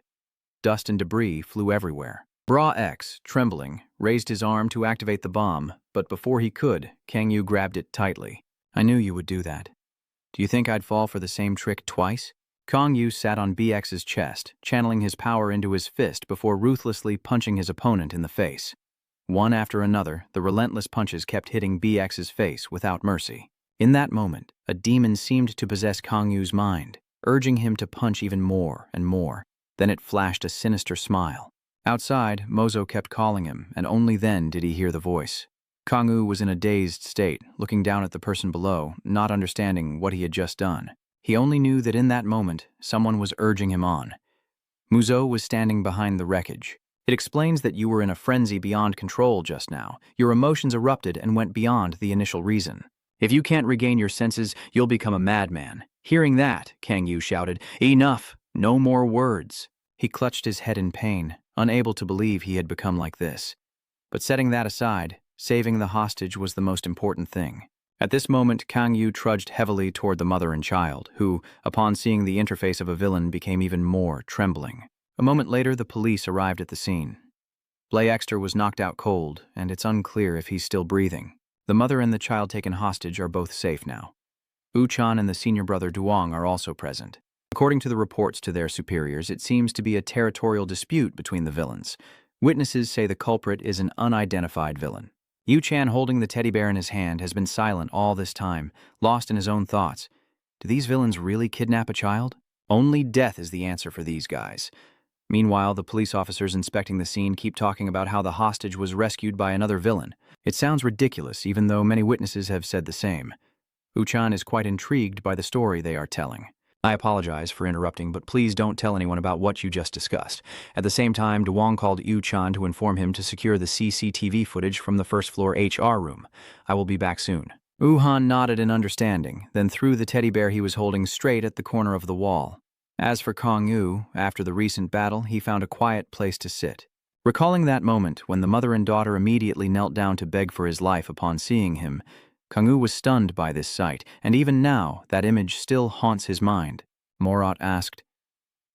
Dust and debris flew everywhere. Bra X, trembling, raised his arm to activate the bomb, but before he could, Kang Yu grabbed it tightly. "I knew you would do that. Do you think I'd fall for the same trick twice?" Kang Yu sat on BX's chest, channeling his power into his fist before ruthlessly punching his opponent in the face. One after another, the relentless punches kept hitting BX's face without mercy. In that moment, a demon seemed to possess Kang Yu's mind, urging him to punch even more and more. Then it flashed a sinister smile. Outside, Mozo kept calling him, and only then did he hear the voice. Kang Yu was in a dazed state, looking down at the person below, not understanding what he had just done. He only knew that in that moment, someone was urging him on. Muzo was standing behind the wreckage. "It explains that you were in a frenzy beyond control just now. Your emotions erupted and went beyond the initial reason. If you can't regain your senses, you'll become a madman." Hearing that, Kang Yu shouted, "Enough! No more words." He clutched his head in pain, unable to believe he had become like this. But setting that aside, saving the hostage was the most important thing. At this moment, Kang Yu trudged heavily toward the mother and child, who, upon seeing the interface of a villain, became even more trembling. A moment later, the police arrived at the scene. Blay Exter was knocked out cold, and it's unclear if he's still breathing. The mother and the child taken hostage are both safe now. Uchan and the senior brother Duong are also present. According to the reports to their superiors, it seems to be a territorial dispute between the villains. Witnesses say the culprit is an unidentified villain. Yu-chan, holding the teddy bear in his hand, has been silent all this time, lost in his own thoughts. Do these villains really kidnap a child? Only death is the answer for these guys. Meanwhile, the police officers inspecting the scene keep talking about how the hostage was rescued by another villain. It sounds ridiculous, even though many witnesses have said the same. Uchan is quite intrigued by the story they are telling. "I apologize for interrupting, but please don't tell anyone about what you just discussed." At the same time, Duong called Yu-chan to inform him to secure the CCTV footage from the first-floor HR room. "I will be back soon." Uhan nodded in understanding, then threw the teddy bear he was holding straight at the corner of the wall. As for Kong Yu, after the recent battle, he found a quiet place to sit. Recalling that moment when the mother and daughter immediately knelt down to beg for his life upon seeing him, Kong Yu was stunned by this sight, and even now that image still haunts his mind. Morat asked,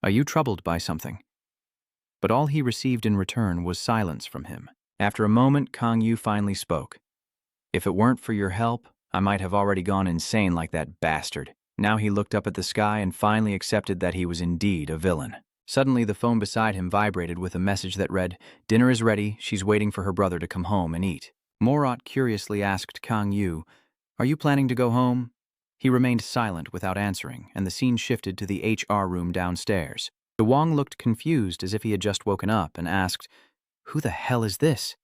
"Are you troubled by something?" But all he received in return was silence from him. After a moment, Kong Yu finally spoke. "If it weren't for your help, I might have already gone insane like that bastard." Now he looked up at the sky and finally accepted that he was indeed a villain. Suddenly, the phone beside him vibrated with a message that read, "Dinner is ready, she's waiting for her brother to come home and eat." Morat curiously asked Kang Yu, "Are you planning to go home?" He remained silent without answering, and the scene shifted to the HR room downstairs. Wang looked confused as if he had just woken up and asked, "Who the hell is this?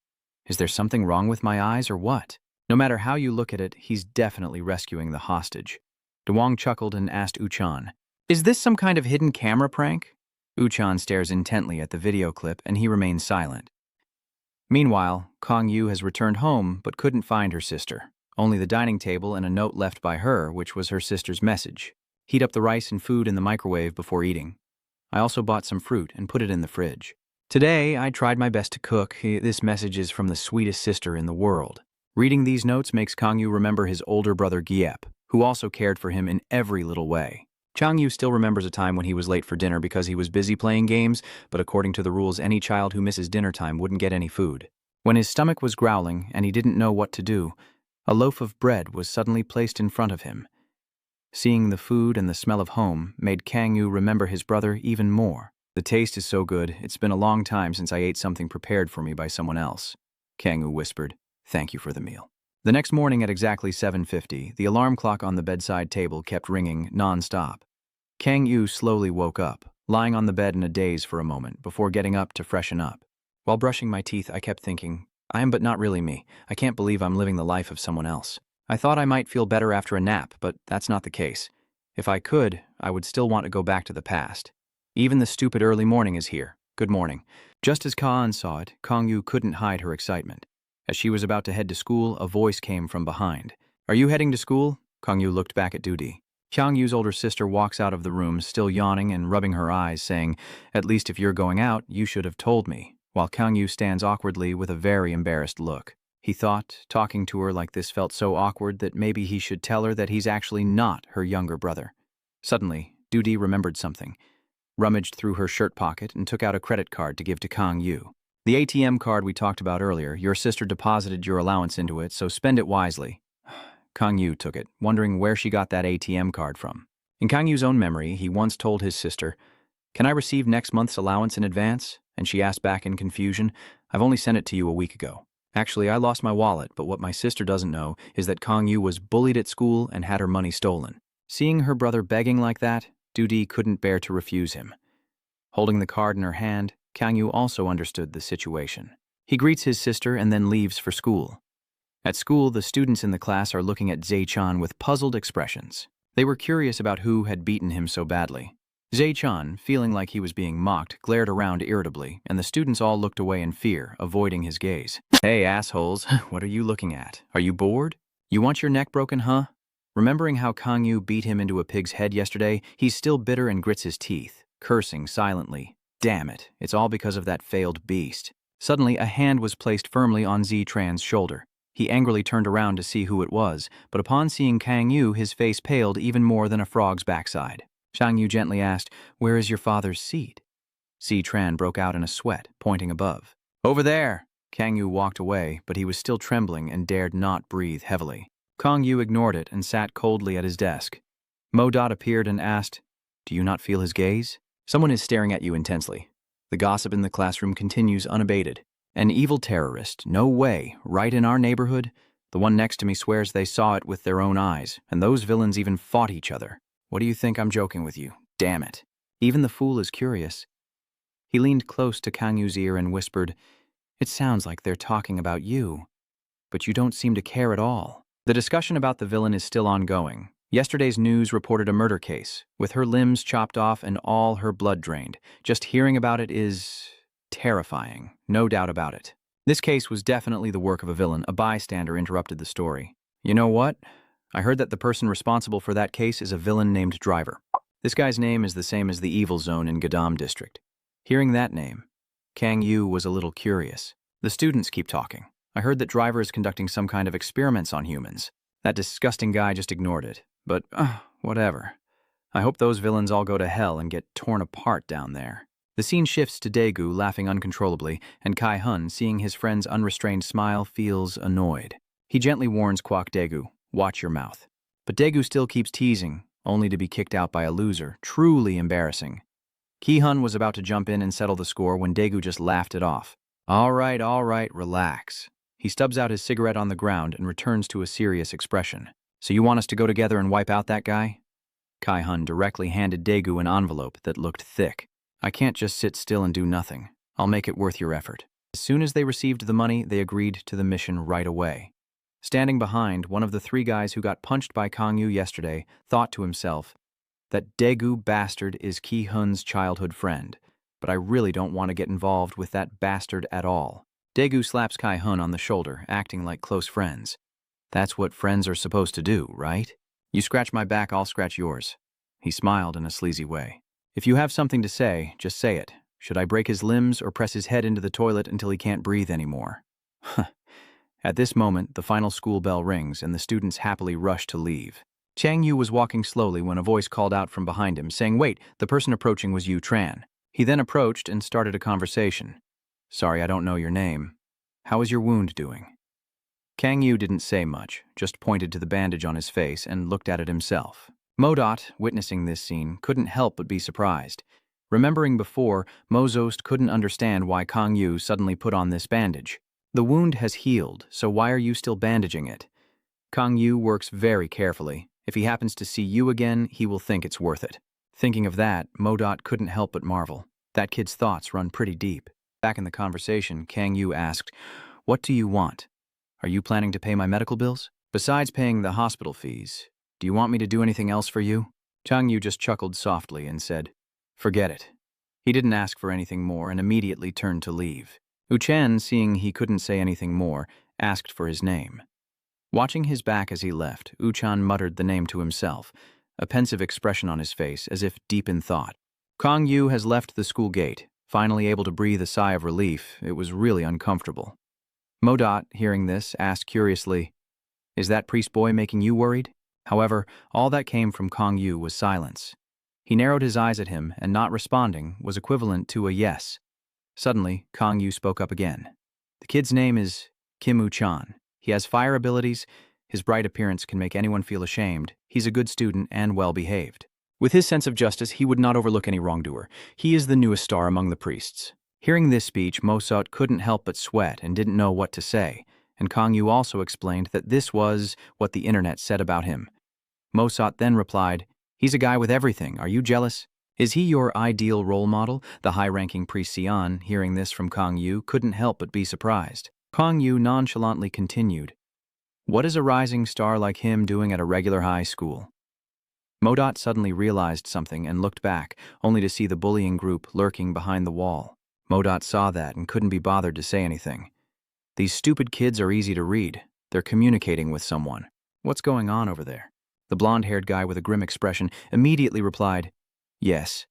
Is there something wrong with my eyes or what?" No matter how you look at it, he's definitely rescuing the hostage. Wang chuckled and asked Uchan, "Is this some kind of hidden camera prank?" Uchan stares intently at the video clip and he remains silent. Meanwhile, Kong Yu has returned home but couldn't find her sister. Only the dining table and a note left by her, which was her sister's message. "Heat up the rice and food in the microwave before eating. I also bought some fruit and put it in the fridge. Today, I tried my best to cook. This message is from the sweetest sister in the world." Reading these notes makes Kong Yu remember his older brother Giep, who also cared for him in every little way. Kang Yu still remembers a time when he was late for dinner because he was busy playing games, but according to the rules, any child who misses dinner time wouldn't get any food. When his stomach was growling and he didn't know what to do, a loaf of bread was suddenly placed in front of him. Seeing the food and the smell of home made Kang Yu remember his brother even more. "The taste is so good, it's been a long time since I ate something prepared for me by someone else," Kang Yu whispered. "Thank you for the meal." The next morning at exactly 7:50, the alarm clock on the bedside table kept ringing non-stop. Kang Yu slowly woke up, lying on the bed in a daze for a moment before getting up to freshen up. While brushing my teeth, I kept thinking, I am but not really me. I can't believe I'm living the life of someone else. I thought I might feel better after a nap, but that's not the case. If I could, I would still want to go back to the past. Even the stupid early morning is here. Good morning. Just as Kaan saw it, Kang Yu couldn't hide her excitement. As she was about to head to school, a voice came from behind. "Are you heading to school?" Kang Yu looked back at Dudi. Kang Yu's older sister walks out of the room, still yawning and rubbing her eyes, saying, "At least if you're going out, you should have told me," while Kang Yu stands awkwardly with a very embarrassed look. He thought, talking to her like this felt so awkward that maybe he should tell her that he's actually not her younger brother. Suddenly, Dudi remembered something, rummaged through her shirt pocket and took out a credit card to give to Kang Yu. "The ATM card we talked about earlier, your sister deposited your allowance into it, so spend it wisely." Kang Yu took it, wondering where she got that ATM card from. In Kang Yu's own memory, he once told his sister, "Can I receive next month's allowance in advance?" And she asked back in confusion, "I've only sent it to you a week ago." Actually, I lost my wallet, but what my sister doesn't know is that Kang Yu was bullied at school and had her money stolen. Seeing her brother begging like that, Dudi couldn't bear to refuse him. Holding the card in her hand, Kang Yu also understood the situation. He greets his sister and then leaves for school. At school, the students in the class are looking at Zai-chan with puzzled expressions. They were curious about who had beaten him so badly. Zai-chan, feeling like he was being mocked, glared around irritably, and the students all looked away in fear, avoiding his gaze. "Hey, assholes, what are you looking at? Are you bored? You want your neck broken, huh?" Remembering how Kang Yu beat him into a pig's head yesterday, he's still bitter and grits his teeth, cursing silently. Damn it, it's all because of that failed beast. Suddenly, a hand was placed firmly on Zai-chan's shoulder. He angrily turned around to see who it was, but upon seeing Kang Yu, his face paled even more than a frog's backside. Kang Yu gently asked, "Where is your father's seat?" Zai-chan broke out in a sweat, pointing above. "Over there!" Kang Yu walked away, but he was still trembling and dared not breathe heavily. Kang Yu ignored it and sat coldly at his desk. Mo-dot appeared and asked, "Do you not feel his gaze?" "Someone is staring at you intensely." The gossip in the classroom continues unabated. "An evil terrorist, no way, right in our neighborhood? The one next to me swears they saw it with their own eyes, and those villains even fought each other. What do you think I'm joking with you? Damn it. Even the fool is curious." He leaned close to Kang Yu's ear and whispered, "It sounds like they're talking about you, but you don't seem to care at all." The discussion about the villain is still ongoing. Yesterday's news reported a murder case, with her limbs chopped off and all her blood drained. Just hearing about it is terrifying, no doubt about it. This case was definitely the work of a villain. A bystander interrupted the story. "You know what? I heard that the person responsible for that case is a villain named Driver." This guy's name is the same as the evil zone in Gadam district. Hearing that name, Kang Yu was a little curious. The students keep talking. I heard that Driver is conducting some kind of experiments on humans. That disgusting guy just ignored it. But, whatever. I hope those villains all go to hell and get torn apart down there. The scene shifts to Daegu laughing uncontrollably, and Kai-hun, seeing his friend's unrestrained smile, feels annoyed. He gently warns Kwak Daegu, "Watch your mouth." But Daegu still keeps teasing, only to be kicked out by a loser. Truly embarrassing. Ki-hun was about to jump in and settle the score when Daegu just laughed it off. All right, relax. He stubs out his cigarette on the ground and returns to a serious expression. So you want us to go together and wipe out that guy? Kai-hun directly handed Daegu an envelope that looked thick. I can't just sit still and do nothing. I'll make it worth your effort. As soon as they received the money, they agreed to the mission right away. Standing behind, one of the three guys who got punched by Kang Yu yesterday thought to himself, that Daegu bastard is Ki-hun's childhood friend, but I really don't want to get involved with that bastard at all. Daegu slaps Kai-hun on the shoulder, acting like close friends. That's what friends are supposed to do, right? You scratch my back, I'll scratch yours. He smiled in a sleazy way. If you have something to say, just say it. Should I break his limbs or press his head into the toilet until he can't breathe anymore? At this moment, the final school bell rings and the students happily rush to leave. Chang Yu was walking slowly when a voice called out from behind him, saying, "Wait, the person approaching was Yu Tran." He then approached and started a conversation. "Sorry, I don't know your name. How is your wound doing?" Kang Yu didn't say much, just pointed to the bandage on his face and looked at it himself. Modot, witnessing this scene, couldn't help but be surprised. Remembering before, Mozost couldn't understand why Kang Yu suddenly put on this bandage. The wound has healed, so why are you still bandaging it? Kang Yu works very carefully. If he happens to see you again, he will think it's worth it. Thinking of that, Modot couldn't help but marvel. That kid's thoughts run pretty deep. Back in the conversation, Kang Yu asked, "What do you want? Are you planning to pay my medical bills? Besides paying the hospital fees, do you want me to do anything else for you?" Kang Yu just chuckled softly and said, "Forget it." He didn't ask for anything more and immediately turned to leave. Uchan, seeing he couldn't say anything more, asked for his name. Watching his back as he left, Uchan muttered the name to himself, a pensive expression on his face as if deep in thought. Kang Yu has left the school gate, finally able to breathe a sigh of relief. It was really uncomfortable. Modot, hearing this, asked curiously, "Is that priest boy making you worried?" However, all that came from Kang Yu was silence. He narrowed his eyes at him, and not responding was equivalent to a yes. Suddenly, Kang Yu spoke up again. "The kid's name is Kim Uchan. He has fire abilities. His bright appearance can make anyone feel ashamed. He's a good student and well-behaved. With his sense of justice, he would not overlook any wrongdoer. He is the newest star among the priests." Hearing this speech, Mosot couldn't help but sweat and didn't know what to say, and Kang Yu also explained that this was what the internet said about him. Mosot then replied, "He's a guy with everything. Are you jealous? Is he your ideal role model?" The high-ranking priest Xian, hearing this from Kang Yu, couldn't help but be surprised. Kang Yu nonchalantly continued, "What is a rising star like him doing at a regular high school?" Modot suddenly realized something and looked back, only to see the bullying group lurking behind the wall. Modot saw that and couldn't be bothered to say anything. These stupid kids are easy to read. They're communicating with someone. What's going on over there? The blonde-haired guy with a grim expression immediately replied, "Yes.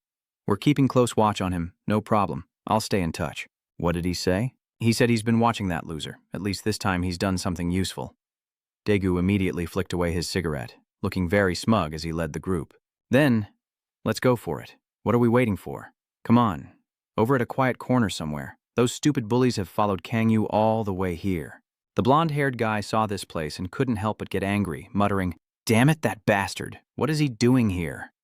We're keeping close watch on him. No problem. I'll stay in touch." What did he say? He said he's been watching that loser. At least this time he's done something useful. Daegu immediately flicked away his cigarette, looking very smug as he led the group. "Then, let's go for it. What are we waiting for? Come on. Over at a quiet corner somewhere. Those stupid bullies have followed Kang Yu all the way here." The blonde-haired guy saw this place and couldn't help but get angry, muttering, "Damn it, that bastard! What is he doing here?"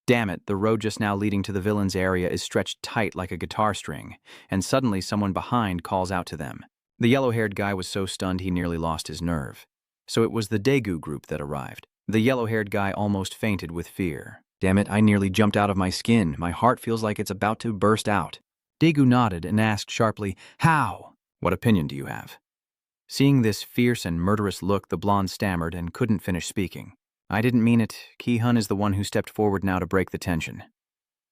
Damn it, the road just now leading to the villain's area is stretched tight like a guitar string, and suddenly someone behind calls out to them. The yellow-haired guy was so stunned he nearly lost his nerve. So it was the Daegu group that arrived. The yellow-haired guy almost fainted with fear. "Damn it, I nearly jumped out of my skin. My heart feels like it's about to burst out." Daegu nodded and asked sharply, "How?" "What opinion do you have?" Seeing this fierce and murderous look, the blonde stammered and couldn't finish speaking. "I didn't mean it. Ki-hun is the one who stepped forward now to break the tension."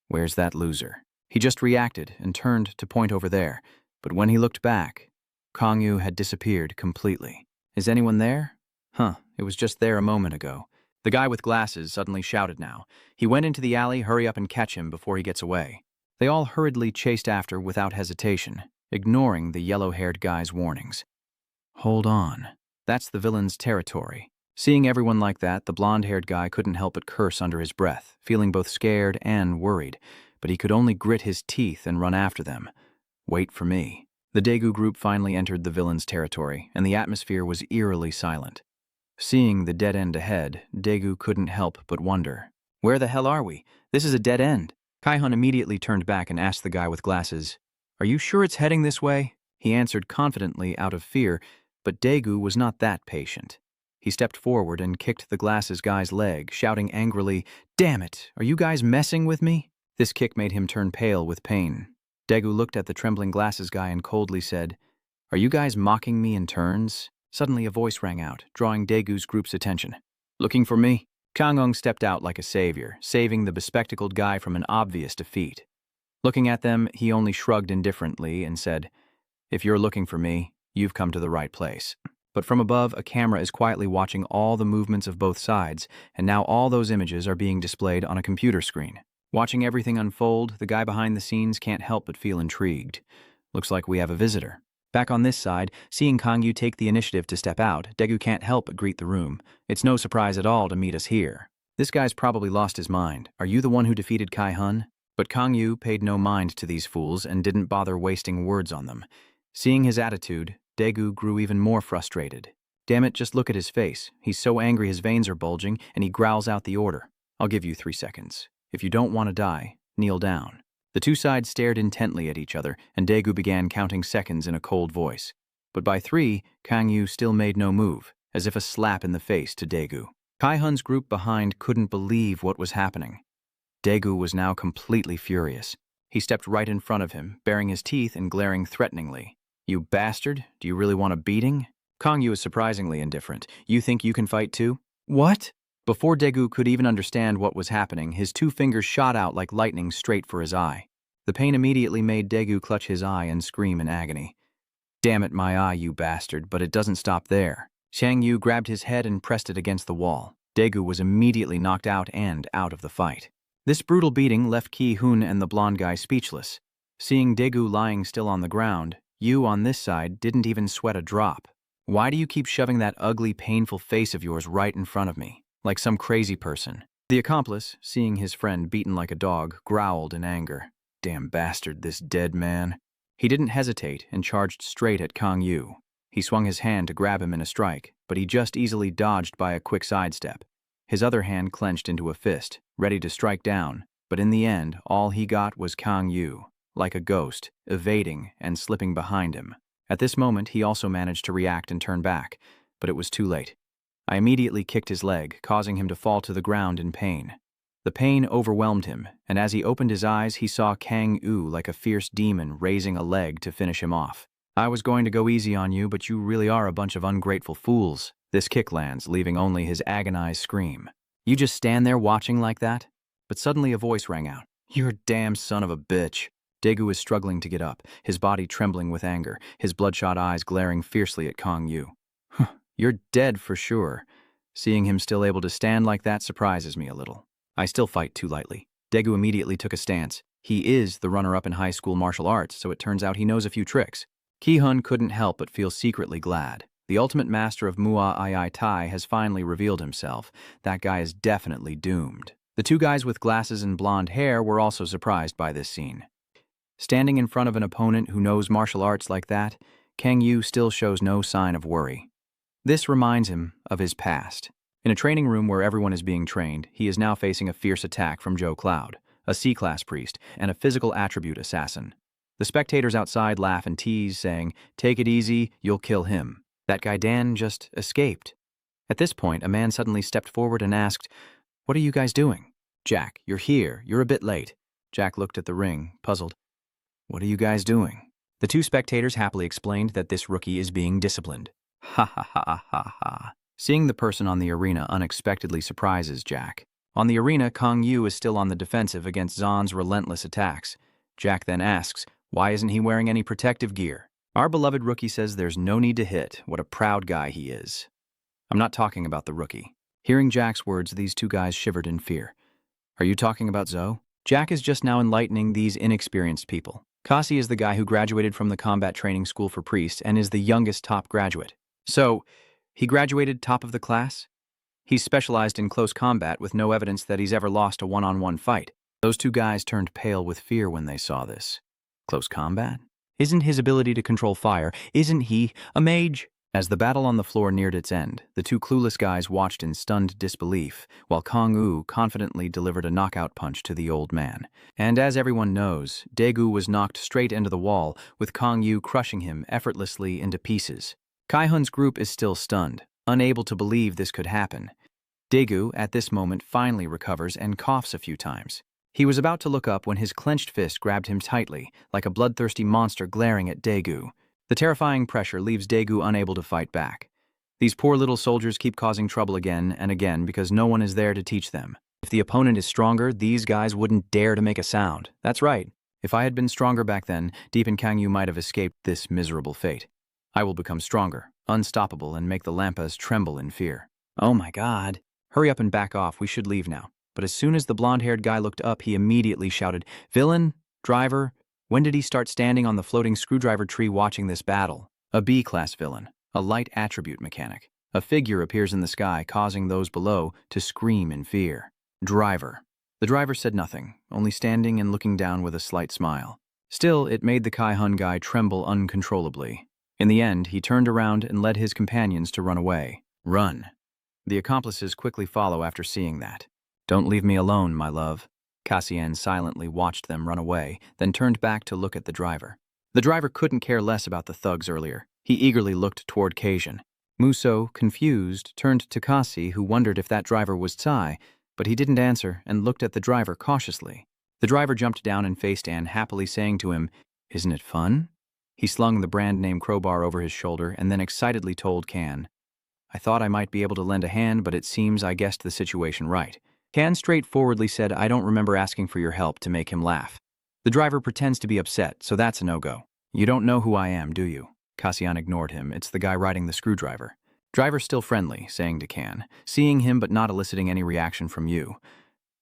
"Where's that loser?" He just reacted and turned to point over there, but when he looked back, Kang Yu had disappeared completely. "Is anyone there? It was just there a moment ago. The guy with glasses suddenly shouted now. He went into the alley, hurry up and catch him before he gets away. They all hurriedly chased after without hesitation, ignoring the yellow-haired guy's warnings. Hold on. That's the villain's territory. Seeing everyone like that, the blonde-haired guy couldn't help but curse under his breath, feeling both scared and worried, but he could only grit his teeth and run after them. Wait for me. The Daegu group finally entered the villain's territory, and the atmosphere was eerily silent. Seeing the dead end ahead, Daegu couldn't help but wonder. Where the hell are we? This is a dead end. Kaihun immediately turned back and asked the guy with glasses, "Are you sure it's heading this way?" He answered confidently out of fear, but Daegu was not that patient. He stepped forward and kicked the glasses guy's leg, shouting angrily, "Damn it, are you guys messing with me?" This kick made him turn pale with pain. Daegu looked at the trembling glasses guy and coldly said, "Are you guys mocking me in turns?" Suddenly a voice rang out, drawing Daegu's group's attention. "Looking for me?" Kang-ung stepped out like a savior, saving the bespectacled guy from an obvious defeat. Looking at them, he only shrugged indifferently and said, "If you're looking for me, you've come to the right place." But from above, a camera is quietly watching all the movements of both sides, and now all those images are being displayed on a computer screen. Watching everything unfold, the guy behind the scenes can't help but feel intrigued. Looks like we have a visitor. Back on this side, seeing Kang-yu take the initiative to step out, Daegu can't help but greet the room. It's no surprise at all to meet us here. This guy's probably lost his mind. Are you the one who defeated Kai-hun? But Kang-yu paid no mind to these fools and didn't bother wasting words on them. Seeing his attitude, Daegu grew even more frustrated. Damn it, just look at his face. He's so angry his veins are bulging, and he growls out the order. "I'll give you 3 seconds. If you don't want to die, kneel down." The two sides stared intently at each other, and Daegu began counting seconds in a cold voice. But by 3, Kang-yu still made no move, as if a slap in the face to Daegu. Kai-hun's group behind couldn't believe what was happening. Daegu was now completely furious. He stepped right in front of him, baring his teeth and glaring threateningly. "You bastard, do you really want a beating?" Kang-yu is surprisingly indifferent. "You think you can fight too?" "What?" Before Daegu could even understand what was happening, his 2 fingers shot out like lightning straight for his eye. The pain immediately made Daegu clutch his eye and scream in agony. "Damn it, my eye, you bastard," but it doesn't stop there. Shang-yu grabbed his head and pressed it against the wall. Daegu was immediately knocked out and out of the fight. This brutal beating left Ki-hun and the blonde guy speechless. Seeing Daegu lying still on the ground, Yu on this side didn't even sweat a drop. "Why do you keep shoving that ugly, painful face of yours right in front of me? Like some crazy person?" The accomplice, seeing his friend beaten like a dog, growled in anger. "Damn bastard, this dead man." He didn't hesitate and charged straight at Kang-yu. He swung his hand to grab him in a strike, but he just easily dodged by a quick sidestep. His other hand clenched into a fist, ready to strike down, but in the end, all he got was Kang-yu, like a ghost, evading and slipping behind him. At this moment, he also managed to react and turn back, but it was too late. I immediately kicked his leg, causing him to fall to the ground in pain. The pain overwhelmed him, and as he opened his eyes, he saw Kang-yu like a fierce demon raising a leg to finish him off. "I was going to go easy on you, but you really are a bunch of ungrateful fools." This kick lands, leaving only his agonized scream. "You just stand there watching like that?" But suddenly a voice rang out. "You're a damn son of a bitch." Daegu was struggling to get up, his body trembling with anger, his bloodshot eyes glaring fiercely at Kang-yu. "You're dead for sure." Seeing him still able to stand like that surprises me a little. I still fight too lightly. Daegu immediately took a stance. He is the runner-up in high school martial arts, so it turns out he knows a few tricks. Ki-hun couldn't help but feel secretly glad. The ultimate master of Muay Thai has finally revealed himself. That guy is definitely doomed. The 2 guys with glasses and blonde hair were also surprised by this scene. Standing in front of an opponent who knows martial arts like that, Kang-yu still shows no sign of worry. This reminds him of his past. In a training room where everyone is being trained, he is now facing a fierce attack from Joe Cloud, a C-class priest, and a physical attribute assassin. The spectators outside laugh and tease, saying, "Take it easy, you'll kill him." That guy Dan just escaped. At this point, a man suddenly stepped forward and asked, "What are you guys doing?" "Jack, you're here. You're a bit late." Jack looked at the ring, puzzled. "What are you guys doing?" The 2 spectators happily explained that this rookie is being disciplined. Ha ha ha ha ha. Seeing the person on the arena unexpectedly surprises Jack. On the arena, Kang-yu is still on the defensive against Zan's relentless attacks. Jack then asks, why isn't he wearing any protective gear? Our beloved rookie says there's no need to hit. What a proud guy he is. I'm not talking about the rookie. Hearing Jack's words, these two guys shivered in fear. Are you talking about Zoe? Jack is just now enlightening these inexperienced people. Kasi is the guy who graduated from the combat training school for priests and is the youngest top graduate. So, he graduated top of the class? He's specialized in close combat with no evidence that he's ever lost a one-on-one fight. Those two guys turned pale with fear when they saw this. Close combat? Isn't his ability to control fire, isn't he a mage? As the battle on the floor neared its end, the two clueless guys watched in stunned disbelief, while Kong Wu confidently delivered a knockout punch to the old man. And as everyone knows, Daegu was knocked straight into the wall, with Kong Yu crushing him effortlessly into pieces. Kai-hun's group is still stunned, unable to believe this could happen. Daegu, at this moment, finally recovers and coughs a few times. He was about to look up when his clenched fist grabbed him tightly, like a bloodthirsty monster glaring at Daegu. The terrifying pressure leaves Daegu unable to fight back. These poor little soldiers keep causing trouble again and again because no one is there to teach them. If the opponent is stronger, these guys wouldn't dare to make a sound. That's right. If I had been stronger back then, Deep and Kangyu might have escaped this miserable fate. I will become stronger, unstoppable, and make the Lampas tremble in fear. Oh my God. Hurry up and back off, we should leave now. But as soon as the blonde-haired guy looked up, he immediately shouted, Villain? Driver? When did he start standing on the floating screwdriver tree watching this battle? A B-class villain, a light attribute mechanic. A figure appears in the sky, causing those below to scream in fear. Driver. The driver said nothing, only standing and looking down with a slight smile. Still, it made the Kai-hun guy tremble uncontrollably. In the end, he turned around and led his companions to run away. Run. The accomplices quickly follow after seeing that. Don't leave me alone, my love. Cassian silently watched them run away, then turned back to look at the driver. The driver couldn't care less about the thugs earlier. He eagerly looked toward Kajin. Muso, confused, turned to Kasi, who wondered if that driver was Tsai, but he didn't answer and looked at the driver cautiously. The driver jumped down and faced Anne, happily saying to him, Isn't it fun? He slung the brand name crowbar over his shoulder and then excitedly told Kan, I thought I might be able to lend a hand, but it seems I guessed the situation right. Kan straightforwardly said, I don't remember asking for your help to make him laugh. The driver pretends to be upset, so that's a no-go. You don't know who I am, do you? Cassian ignored him. It's the guy riding the screwdriver. Driver still friendly, saying to Kan, seeing him but not eliciting any reaction from you.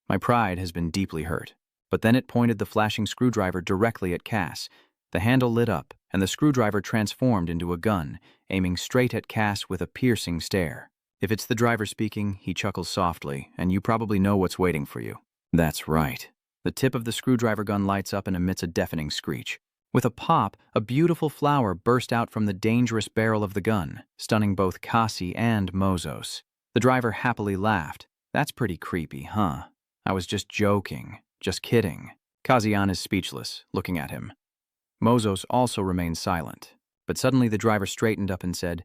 My pride has been deeply hurt. But then it pointed the flashing screwdriver directly at Cass. The handle lit up, and the screwdriver transformed into a gun, aiming straight at Cass with a piercing stare. If it's the driver speaking, he chuckles softly, and you probably know what's waiting for you. That's right. The tip of the screwdriver gun lights up and emits a deafening screech. With a pop, a beautiful flower burst out from the dangerous barrel of the gun, stunning both Kasi and Mozos. The driver happily laughed. That's pretty creepy, huh? I was just joking. Just kidding. Kazian is speechless, looking at him. Mozos also remained silent, but suddenly the driver straightened up and said,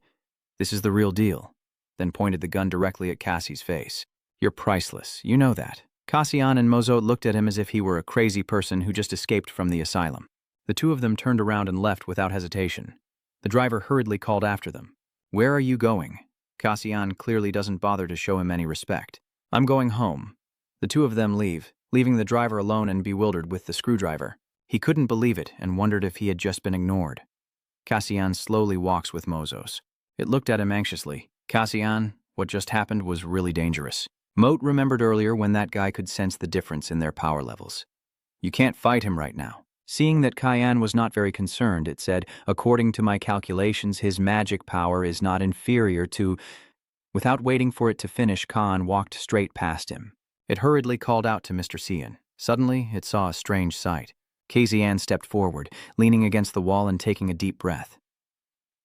This is the real deal, then pointed the gun directly at Cassie's face. You're priceless, you know that. Cassian and Mozo looked at him as if he were a crazy person who just escaped from the asylum. The two of them turned around and left without hesitation. The driver hurriedly called after them. Where are you going? Cassian clearly doesn't bother to show him any respect. I'm going home. The two of them leave, leaving the driver alone and bewildered with the screwdriver. He couldn't believe it and wondered if he had just been ignored. Cassian slowly walks with Mozos. It looked at him anxiously. Cassian, what just happened was really dangerous. Moat remembered earlier when that guy could sense the difference in their power levels. You can't fight him right now. Seeing that Cayenne was not very concerned, it said, according to my calculations, his magic power is not inferior to... Without waiting for it to finish, Khan walked straight past him. It hurriedly called out to Mr. Cian. Suddenly, it saw a strange sight. Kazian stepped forward, leaning against the wall and taking a deep breath.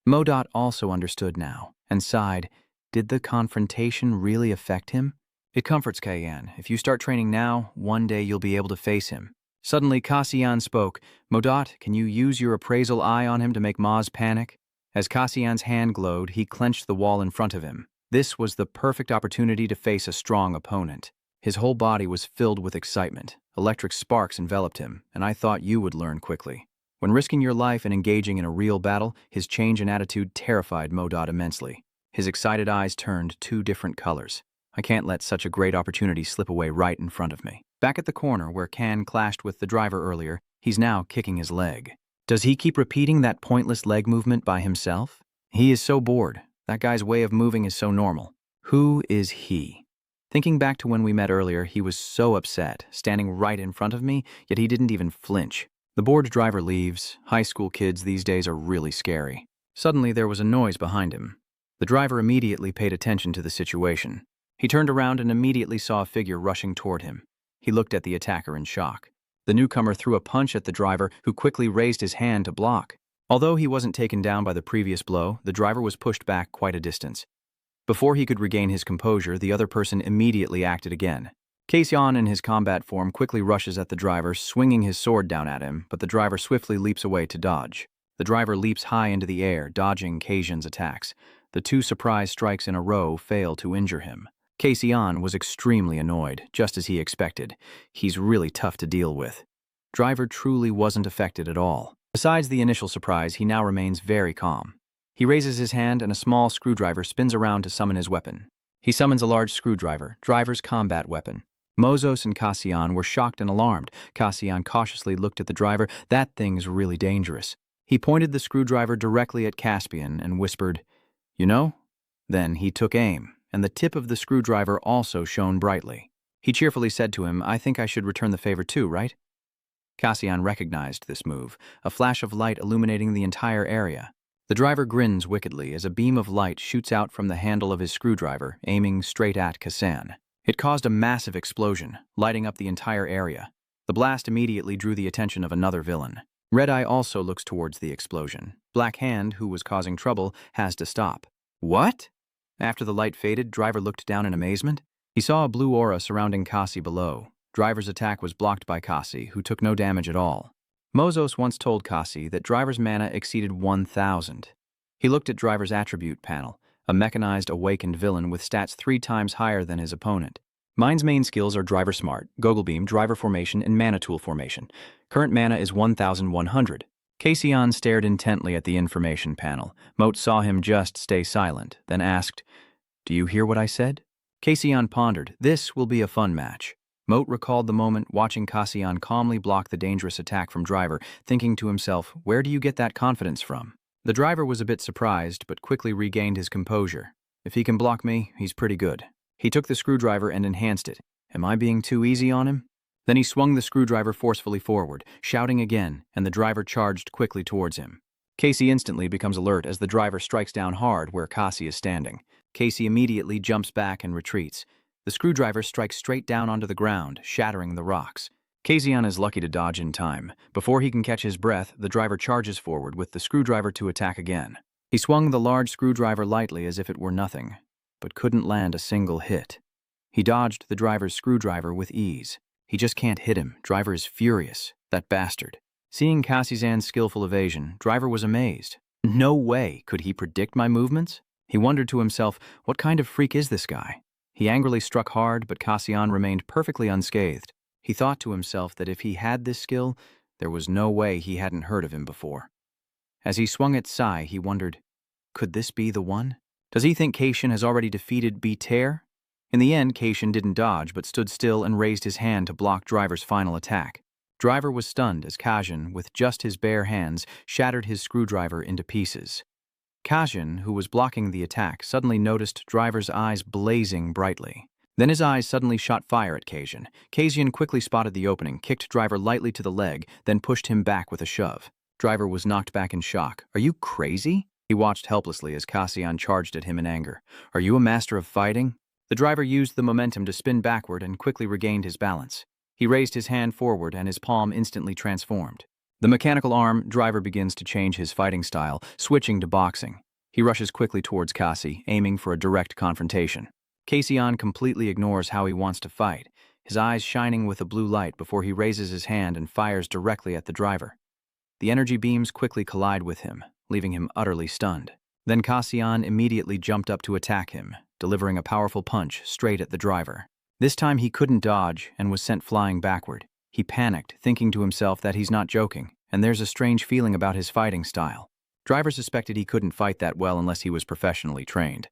Modot also understood now, and sighed. Did the confrontation really affect him? It comforts Cayenne. If you start training now, one day you'll be able to face him. Suddenly, Cassian spoke. Modot, can you use your appraisal eye on him to make Maz panic? As Cassian's hand glowed, he clenched the wall in front of him. This was the perfect opportunity to face a strong opponent. His whole body was filled with excitement. Electric sparks enveloped him, and I thought you would learn quickly. When risking your life and engaging in a real battle, his change in attitude terrified Modot immensely. His excited eyes turned two different colors. I can't let such a great opportunity slip away right in front of me. Back at the corner where Kan clashed with the driver earlier, he's now kicking his leg. Does he keep repeating that pointless leg movement by himself? He is so bored. That guy's way of moving is so normal. Who is he? Thinking back to when we met earlier, he was so upset, standing right in front of me, yet he didn't even flinch. The bored driver leaves. High school kids these days are really scary. Suddenly, there was a noise behind him. The driver immediately paid attention to the situation. He turned around and immediately saw a figure rushing toward him. He looked at the attacker in shock. The newcomer threw a punch at the driver, who quickly raised his hand to block. Although he wasn't taken down by the previous blow, the driver was pushed back quite a distance. Before he could regain his composure, the other person immediately acted again. Kaseon in his combat form quickly rushes at the driver, swinging his sword down at him, but the driver swiftly leaps away to dodge. The driver leaps high into the air, dodging Kaseon's attacks. The two surprise strikes in a row fail to injure him. Kaseon was extremely annoyed, just as he expected. He's really tough to deal with. Driver truly wasn't affected at all. Besides the initial surprise, he now remains very calm. He raises his hand and a small screwdriver spins around to summon his weapon. He summons a large screwdriver, driver's combat weapon. Mozos and Kaseon were shocked and alarmed. Kaseon cautiously looked at the driver. That thing's really dangerous. He pointed the screwdriver directly at Caspian and whispered, "You know?" Then he took aim, and the tip of the screwdriver also shone brightly. He cheerfully said to him, "I think I should return the favor too, right?" Kaseon recognized this move, a flash of light illuminating the entire area. The driver grins wickedly as a beam of light shoots out from the handle of his screwdriver, aiming straight at Kaseon. It caused a massive explosion, lighting up the entire area. The blast immediately drew the attention of another villain. Red Eye also looks towards the explosion. Black Hand, who was causing trouble, has to stop. What? After the light faded, driver looked down in amazement. He saw a blue aura surrounding Kasi below. Driver's attack was blocked by Kasi, who took no damage at all. Mozos once told Kasi that driver's mana exceeded 1,000. He looked at driver's attribute panel, a mechanized awakened villain with stats 3 times higher than his opponent. Mine's main skills are Driver Smart, Goggle Beam, Driver Formation, and Mana Tool Formation. Current mana is 1,100. Kaseon stared intently at the information panel. Moat saw him just stay silent, then asked, "Do you hear what I said?" Kaseon pondered. This will be a fun match. Moat recalled the moment watching Kaseon calmly block the dangerous attack from Driver, thinking to himself, where do you get that confidence from? The driver was a bit surprised, but quickly regained his composure. If he can block me, he's pretty good. He took the screwdriver and enhanced it. Am I being too easy on him? Then he swung the screwdriver forcefully forward, shouting again, and the driver charged quickly towards him. Casey instantly becomes alert as the driver strikes down hard where Kasi is standing. Casey immediately jumps back and retreats. The screwdriver strikes straight down onto the ground, shattering the rocks. Kaseon is lucky to dodge in time. Before he can catch his breath, the driver charges forward with the screwdriver to attack again. He swung the large screwdriver lightly as if it were nothing, but couldn't land a single hit. He dodged the driver's screwdriver with ease. He just can't hit him. Driver is furious. That bastard. Seeing Kasizan's skillful evasion, Driver was amazed. No way could he predict my movements? He wondered to himself, what kind of freak is this guy? He angrily struck hard, but Kaseon remained perfectly unscathed. He thought to himself that if he had this skill, there was no way he hadn't heard of him before. As he swung at Sai, he wondered, could this be the one? Does he think Kaishin has already defeated Betrayal? In the end, Kaishin didn't dodge, but stood still and raised his hand to block Driver's final attack. Driver was stunned as Kajin, with just his bare hands, shattered his screwdriver into pieces. Kajin, who was blocking the attack, suddenly noticed Driver's eyes blazing brightly. Then his eyes suddenly shot fire at Kajin. Kajin quickly spotted the opening, kicked Driver lightly to the leg, then pushed him back with a shove. Driver was knocked back in shock. Are you crazy? He watched helplessly as Kaseon charged at him in anger. Are you a master of fighting? The driver used the momentum to spin backward and quickly regained his balance. He raised his hand forward and his palm instantly transformed. The mechanical arm, Driver begins to change his fighting style, switching to boxing. He rushes quickly towards Kasi, aiming for a direct confrontation. Kaseon completely ignores how he wants to fight, his eyes shining with a blue light before he raises his hand and fires directly at the driver. The energy beams quickly collide with him, leaving him utterly stunned. Then Kaseon immediately jumped up to attack him, delivering a powerful punch straight at the driver. This time he couldn't dodge and was sent flying backward. He panicked, thinking to himself that he's not joking, and there's a strange feeling about his fighting style. Driver suspected he couldn't fight that well unless he was professionally trained.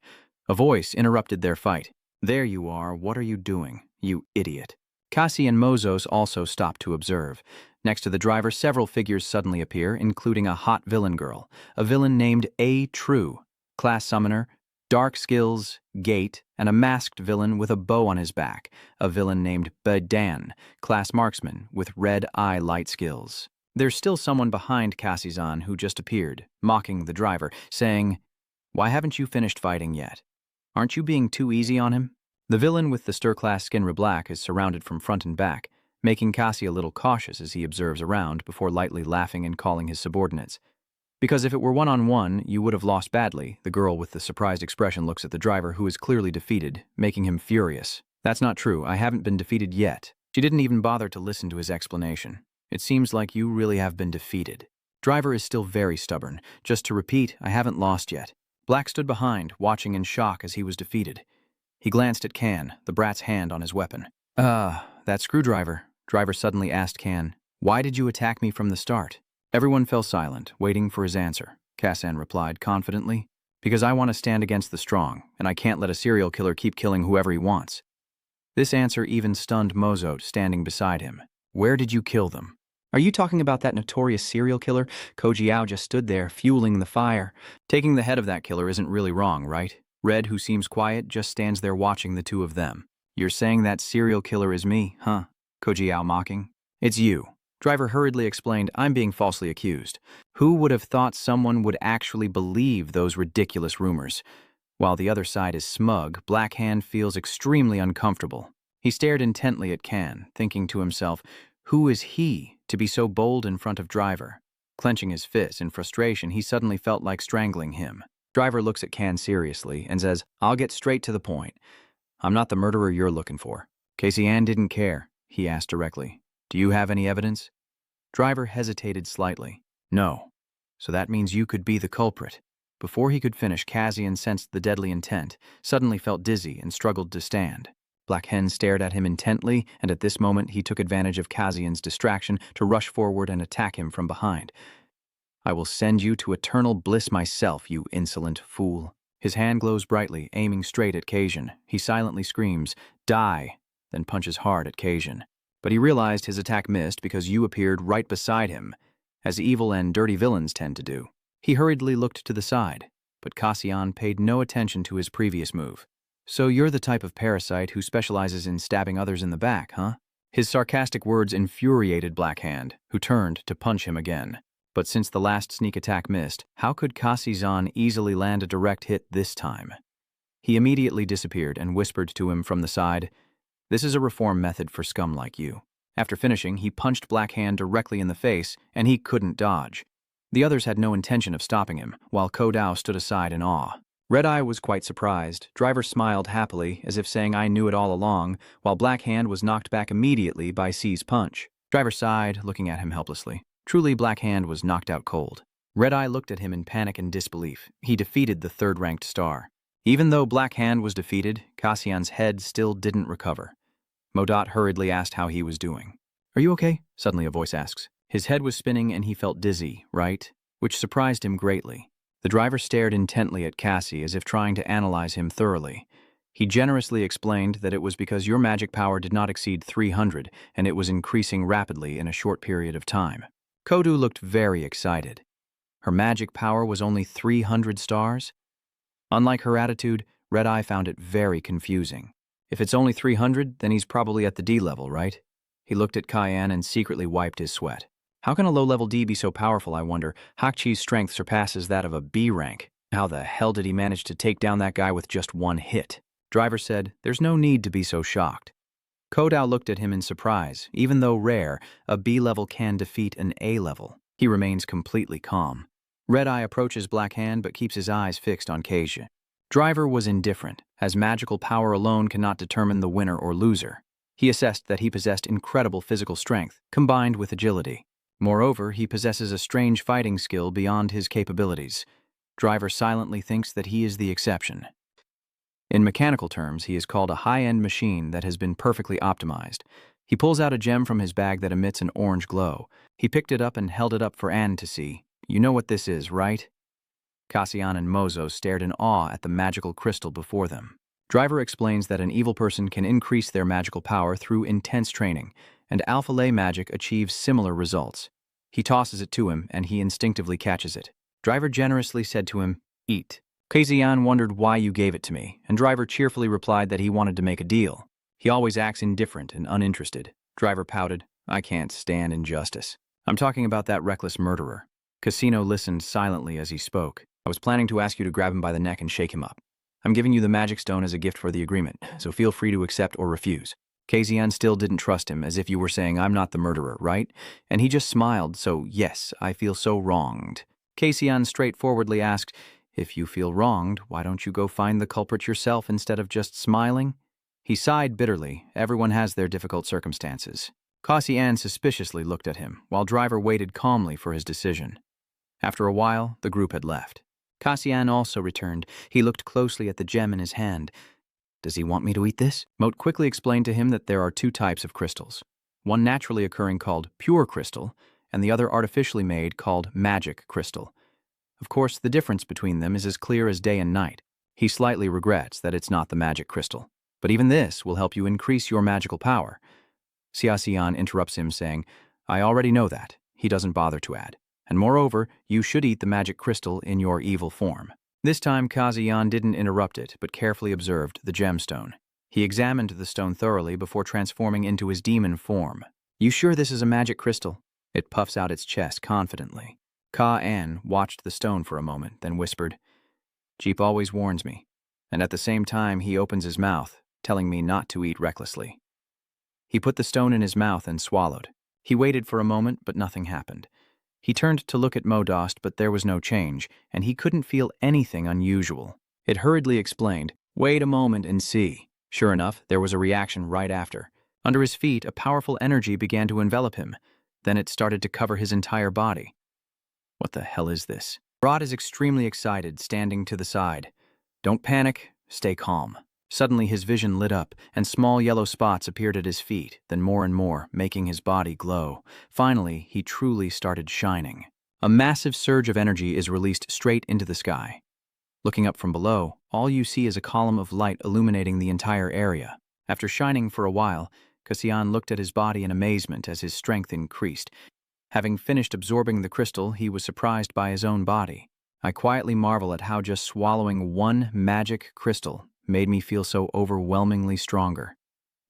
A voice interrupted their fight. There you are, what are you doing, you idiot? Kasi and Mozos also stopped to observe. Next to the driver, several figures suddenly appear, including a hot villain girl, a villain named A. True, class summoner, Dark skills, gait, and a masked villain with a bow on his back, a villain named Dan, class marksman with red eye light skills. There's still someone behind Kazizan who just appeared, mocking the driver, saying, "Why haven't you finished fighting yet? Aren't you being too easy on him?" The villain with the stir-class skin black is surrounded from front and back, making Cassie a little cautious as he observes around before lightly laughing and calling his subordinates. Because if it were one-on-one, you would have lost badly. The girl with the surprised expression looks at the driver, who is clearly defeated, making him furious. "That's not true. I haven't been defeated yet." She didn't even bother to listen to his explanation. "It seems like you really have been defeated." Driver is still very stubborn. "Just to repeat, I haven't lost yet." Black stood behind, watching in shock as he was defeated. He glanced at Can, the brat's hand on his weapon. That screwdriver." Driver suddenly asked Can, "Why did you attack me from the start?" Everyone fell silent, waiting for his answer. Kassan replied confidently, "Because I want to stand against the strong, and I can't let a serial killer keep killing whoever he wants." This answer even stunned Mozot, standing beside him. "Where did you kill them?" "Are you talking about that notorious serial killer?" Kojiao just stood there, fueling the fire. "Taking the head of that killer isn't really wrong, right? Red, who seems quiet, just stands there watching the two of them. You're saying that serial killer is me, huh?" Kojiao mocking. "It's you." Driver hurriedly explained, "I'm being falsely accused." Who would have thought someone would actually believe those ridiculous rumors? While the other side is smug, Black Hand feels extremely uncomfortable. He stared intently at Can, thinking to himself, who is he to be so bold in front of Driver? Clenching his fists in frustration, he suddenly felt like strangling him. Driver looks at Can seriously and says, "I'll get straight to the point. I'm not the murderer you're looking for." "Casey Ann didn't care," he asked directly. "Do you have any evidence?" Driver hesitated slightly. "No. So that means you could be the culprit." Before he could finish, Kazian sensed the deadly intent, suddenly felt dizzy, and struggled to stand. Black Hen stared at him intently, and at this moment he took advantage of Kazian's distraction to rush forward and attack him from behind. "I will send you to eternal bliss myself, you insolent fool." His hand glows brightly, aiming straight at Kasian. He silently screams, "Die!" then punches hard at Kasian. But he realized his attack missed because you appeared right beside him, as evil and dirty villains tend to do. He hurriedly looked to the side, but Kasian paid no attention to his previous move. "So you're the type of parasite who specializes in stabbing others in the back, huh?" His sarcastic words infuriated Black Hand, who turned to punch him again. But since the last sneak attack missed, how could Kazizan easily land a direct hit this time? He immediately disappeared and whispered to him from the side, "This is a reform method for scum like you." After finishing, he punched Black Hand directly in the face, and he couldn't dodge. The others had no intention of stopping him, while Kodao stood aside in awe. Red Eye was quite surprised. Driver smiled happily, as if saying, "I knew it all along," while Black Hand was knocked back immediately by C's punch. Driver sighed, looking at him helplessly. Truly, Black Hand was knocked out cold. Red Eye looked at him in panic and disbelief. He defeated the third-ranked star. Even though Black Hand was defeated, Kasian's head still didn't recover. Modot hurriedly asked how he was doing. "Are you okay?" suddenly a voice asks. His head was spinning and he felt dizzy, right? Which surprised him greatly. The driver stared intently at Cassie as if trying to analyze him thoroughly. He generously explained that it was because your magic power did not exceed 300 and it was increasing rapidly in a short period of time. Kodu looked very excited. Her magic power was only 300 stars? Unlike her attitude, Red Eye found it very confusing. If it's only 300, then he's probably at the D level, right? He looked at Cayenne and secretly wiped his sweat. How can a low-level D be so powerful, I wonder? Hakchi's strength surpasses that of a B rank. How the hell did he manage to take down that guy with just one hit? Driver said, "There's no need to be so shocked." Kodao looked at him in surprise. Even though rare, a B level can defeat an A level. He remains completely calm. Red Eye approaches Black Hand but keeps his eyes fixed on Kasia. Driver was indifferent, as magical power alone cannot determine the winner or loser. He assessed that he possessed incredible physical strength, combined with agility. Moreover, he possesses a strange fighting skill beyond his capabilities. Driver silently thinks that he is the exception. In mechanical terms, he is called a high-end machine that has been perfectly optimized. He pulls out a gem from his bag that emits an orange glow. He picked it up and held it up for Anne to see. "You know what this is, right?" Kasian and Mozo stared in awe at the magical crystal before them. Driver explains that an evil person can increase their magical power through intense training, and Alpha Lay magic achieves similar results. He tosses it to him, and he instinctively catches it. Driver generously said to him, "Eat." Kaizian wondered why you gave it to me, and Driver cheerfully replied that he wanted to make a deal. He always acts indifferent and uninterested. Driver pouted, I can't stand injustice. I'm talking about that reckless murderer. Casino listened silently as he spoke. I was planning to ask you to grab him by the neck and shake him up. I'm giving you the magic stone as a gift for the agreement, so feel free to accept or refuse. Kaizian still didn't trust him, as if you were saying, I'm not the murderer, right? And he just smiled, so yes, I feel so wronged. Kaizian straightforwardly asked, if you feel wronged, why don't you go find the culprit yourself instead of just smiling? He sighed bitterly. Everyone has their difficult circumstances. Kaizian suspiciously looked at him, while Driver waited calmly for his decision. After a while, the group had left. Kaizian also returned. He looked closely at the gem in his hand. Does he want me to eat this? Moat quickly explained to him that there are two types of crystals. One naturally occurring called pure crystal, and the other artificially made called magic crystal. Of course, the difference between them is as clear as day and night. He slightly regrets that it's not the magic crystal. But even this will help you increase your magical power. Xiaxian interrupts him, saying, I already know that. He doesn't bother to add. And moreover, you should eat the magic crystal in your evil form. This time, Kaizian didn't interrupt it, but carefully observed the gemstone. He examined the stone thoroughly before transforming into his demon form. You sure this is a magic crystal? It puffs out its chest confidently. Ka-An watched the stone for a moment, then whispered, Jeep always warns me. And at the same time, he opens his mouth, telling me not to eat recklessly. He put the stone in his mouth and swallowed. He waited for a moment, but nothing happened. He turned to look at Modost, but there was no change, and he couldn't feel anything unusual. It hurriedly explained, wait a moment and see. Sure enough, there was a reaction right after. Under his feet, a powerful energy began to envelop him. Then it started to cover his entire body. What the hell is this? Rod is extremely excited, standing to the side. Don't panic, stay calm. Suddenly his vision lit up, and small yellow spots appeared at his feet, then more and more, making his body glow. Finally, he truly started shining. A massive surge of energy is released straight into the sky. Looking up from below, all you see is a column of light illuminating the entire area. After shining for a while, Kaizian looked at his body in amazement as his strength increased. Having finished absorbing the crystal, he was surprised by his own body. I quietly marvel at how just swallowing one magic crystal made me feel so overwhelmingly stronger.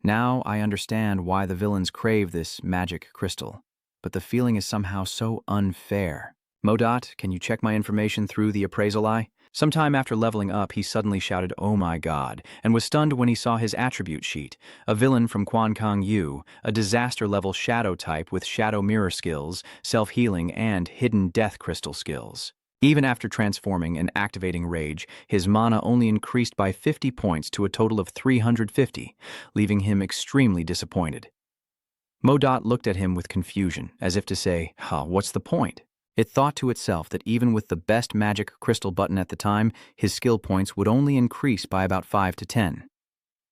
Now I understand why the villains crave this magic crystal, but the feeling is somehow so unfair. Modot, can you check my information through the appraisal eye? Sometime after leveling up, he suddenly shouted, oh my god, and was stunned when he saw his attribute sheet. A villain from Quan Kong Yu, a disaster-level shadow type with shadow mirror skills, self-healing, and hidden death crystal skills. Even after transforming and activating Rage, his mana only increased by 50 points to a total of 350, leaving him extremely disappointed. Modot looked at him with confusion, as if to say, what's the point? It thought to itself that even with the best magic crystal button at the time, his skill points would only increase by about 5 to 10.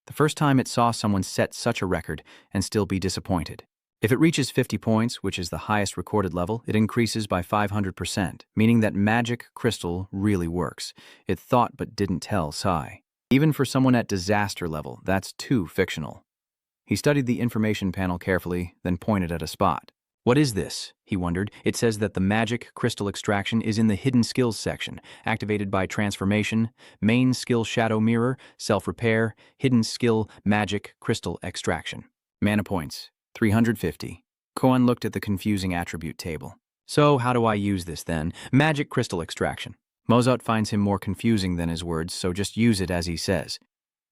The first time it saw someone set such a record and still be disappointed. If it reaches 50 points, which is the highest recorded level, it increases by 500%, meaning that magic crystal really works. It thought but didn't tell Sai. Even for someone at disaster level, that's too fictional. He studied the information panel carefully, then pointed at a spot. What is this? He wondered. It says that the magic crystal extraction is in the hidden skills section, activated by transformation, main skill shadow mirror, self-repair, hidden skill magic crystal extraction. Mana points, 350. Koan looked at the confusing attribute table. So how do I use this then? Magic crystal extraction. Mozart finds him more confusing than his words, so just use it as he says.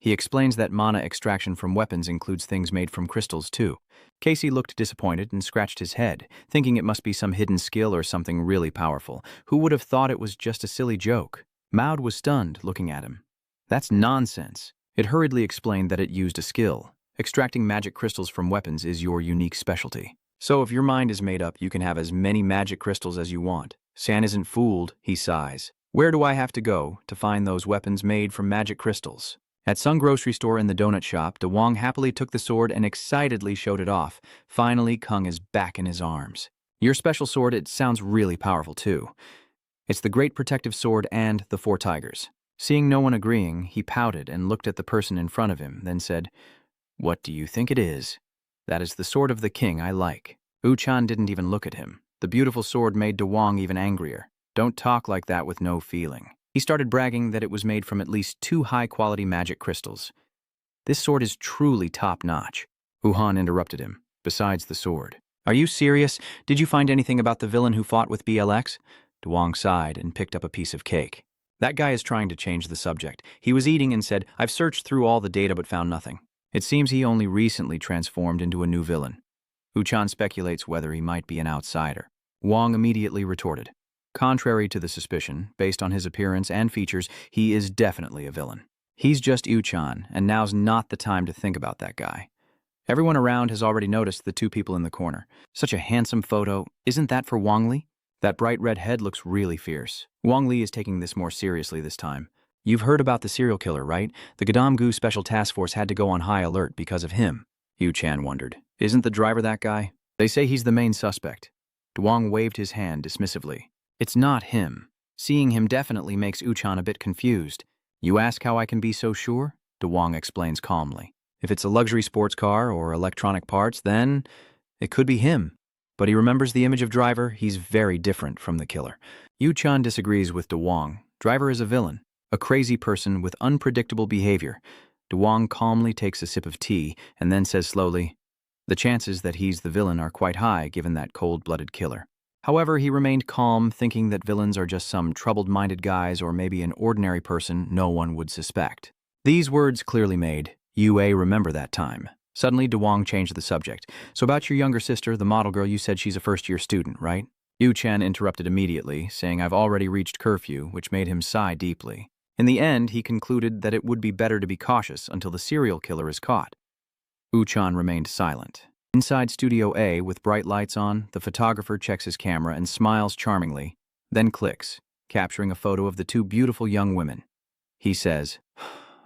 He explains that mana extraction from weapons includes things made from crystals too. Casey looked disappointed and scratched his head, thinking it must be some hidden skill or something really powerful. Who would have thought it was just a silly joke? Maud was stunned, looking at him. That's nonsense. It hurriedly explained that it used a skill. Extracting magic crystals from weapons is your unique specialty. So if your mind is made up, you can have as many magic crystals as you want. San isn't fooled, he sighs. Where do I have to go to find those weapons made from magic crystals? At some grocery store in the donut shop, De Wong happily took the sword and excitedly showed it off. Finally, Kung is back in his arms. Your special sword, it sounds really powerful too. It's the Great Protective Sword and the Four Tigers. Seeing no one agreeing, he pouted and looked at the person in front of him, then said, What do you think it is? That is the sword of the king I like. Uchan didn't even look at him. The beautiful sword made De Wong even angrier. Don't talk like that with no feeling. He started bragging that it was made from at least 2 high-quality magic crystals. This sword is truly top-notch. Wuhan interrupted him. Besides the sword. Are you serious? Did you find anything about the villain who fought with BLX? Duong sighed and picked up a piece of cake. That guy is trying to change the subject. He was eating and said, I've searched through all the data but found nothing. It seems he only recently transformed into a new villain. Uchan speculates whether he might be an outsider. Wang immediately retorted. Contrary to the suspicion, based on his appearance and features, he is definitely a villain. He's just Uchan, and now's not the time to think about that guy. Everyone around has already noticed the 2 people in the corner. Such a handsome photo. Isn't that for Wang Li? That bright red head looks really fierce. Wang Li is taking this more seriously this time. You've heard about the serial killer, right? The Gadam-gu Special Task Force had to go on high alert because of him. Yu-chan wondered. Isn't the driver that guy? They say he's the main suspect. Duong waved his hand dismissively. It's not him. Seeing him definitely makes Uchan a bit confused. You ask how I can be so sure? Duong explains calmly. If it's a luxury sports car or electronic parts, then it could be him. But he remembers the image of Driver. He's very different from the killer. Yu-chan disagrees with Duong. Driver is a villain, a crazy person with unpredictable behavior. Duong calmly takes a sip of tea and then says slowly, the chances that he's the villain are quite high given that cold-blooded killer. However, he remained calm, thinking that villains are just some troubled-minded guys or maybe an ordinary person no one would suspect. These words clearly made Yue remember that time. Suddenly, Duong changed the subject. So about your younger sister, the model girl, you said she's a first-year student, right? Yu-chan interrupted immediately, saying I've already reached curfew, which made him sigh deeply. In the end, he concluded that it would be better to be cautious until the serial killer is caught. Yu-chan remained silent. Inside Studio A, with bright lights on, the photographer checks his camera and smiles charmingly, then clicks, capturing a photo of the 2 beautiful young women. He says,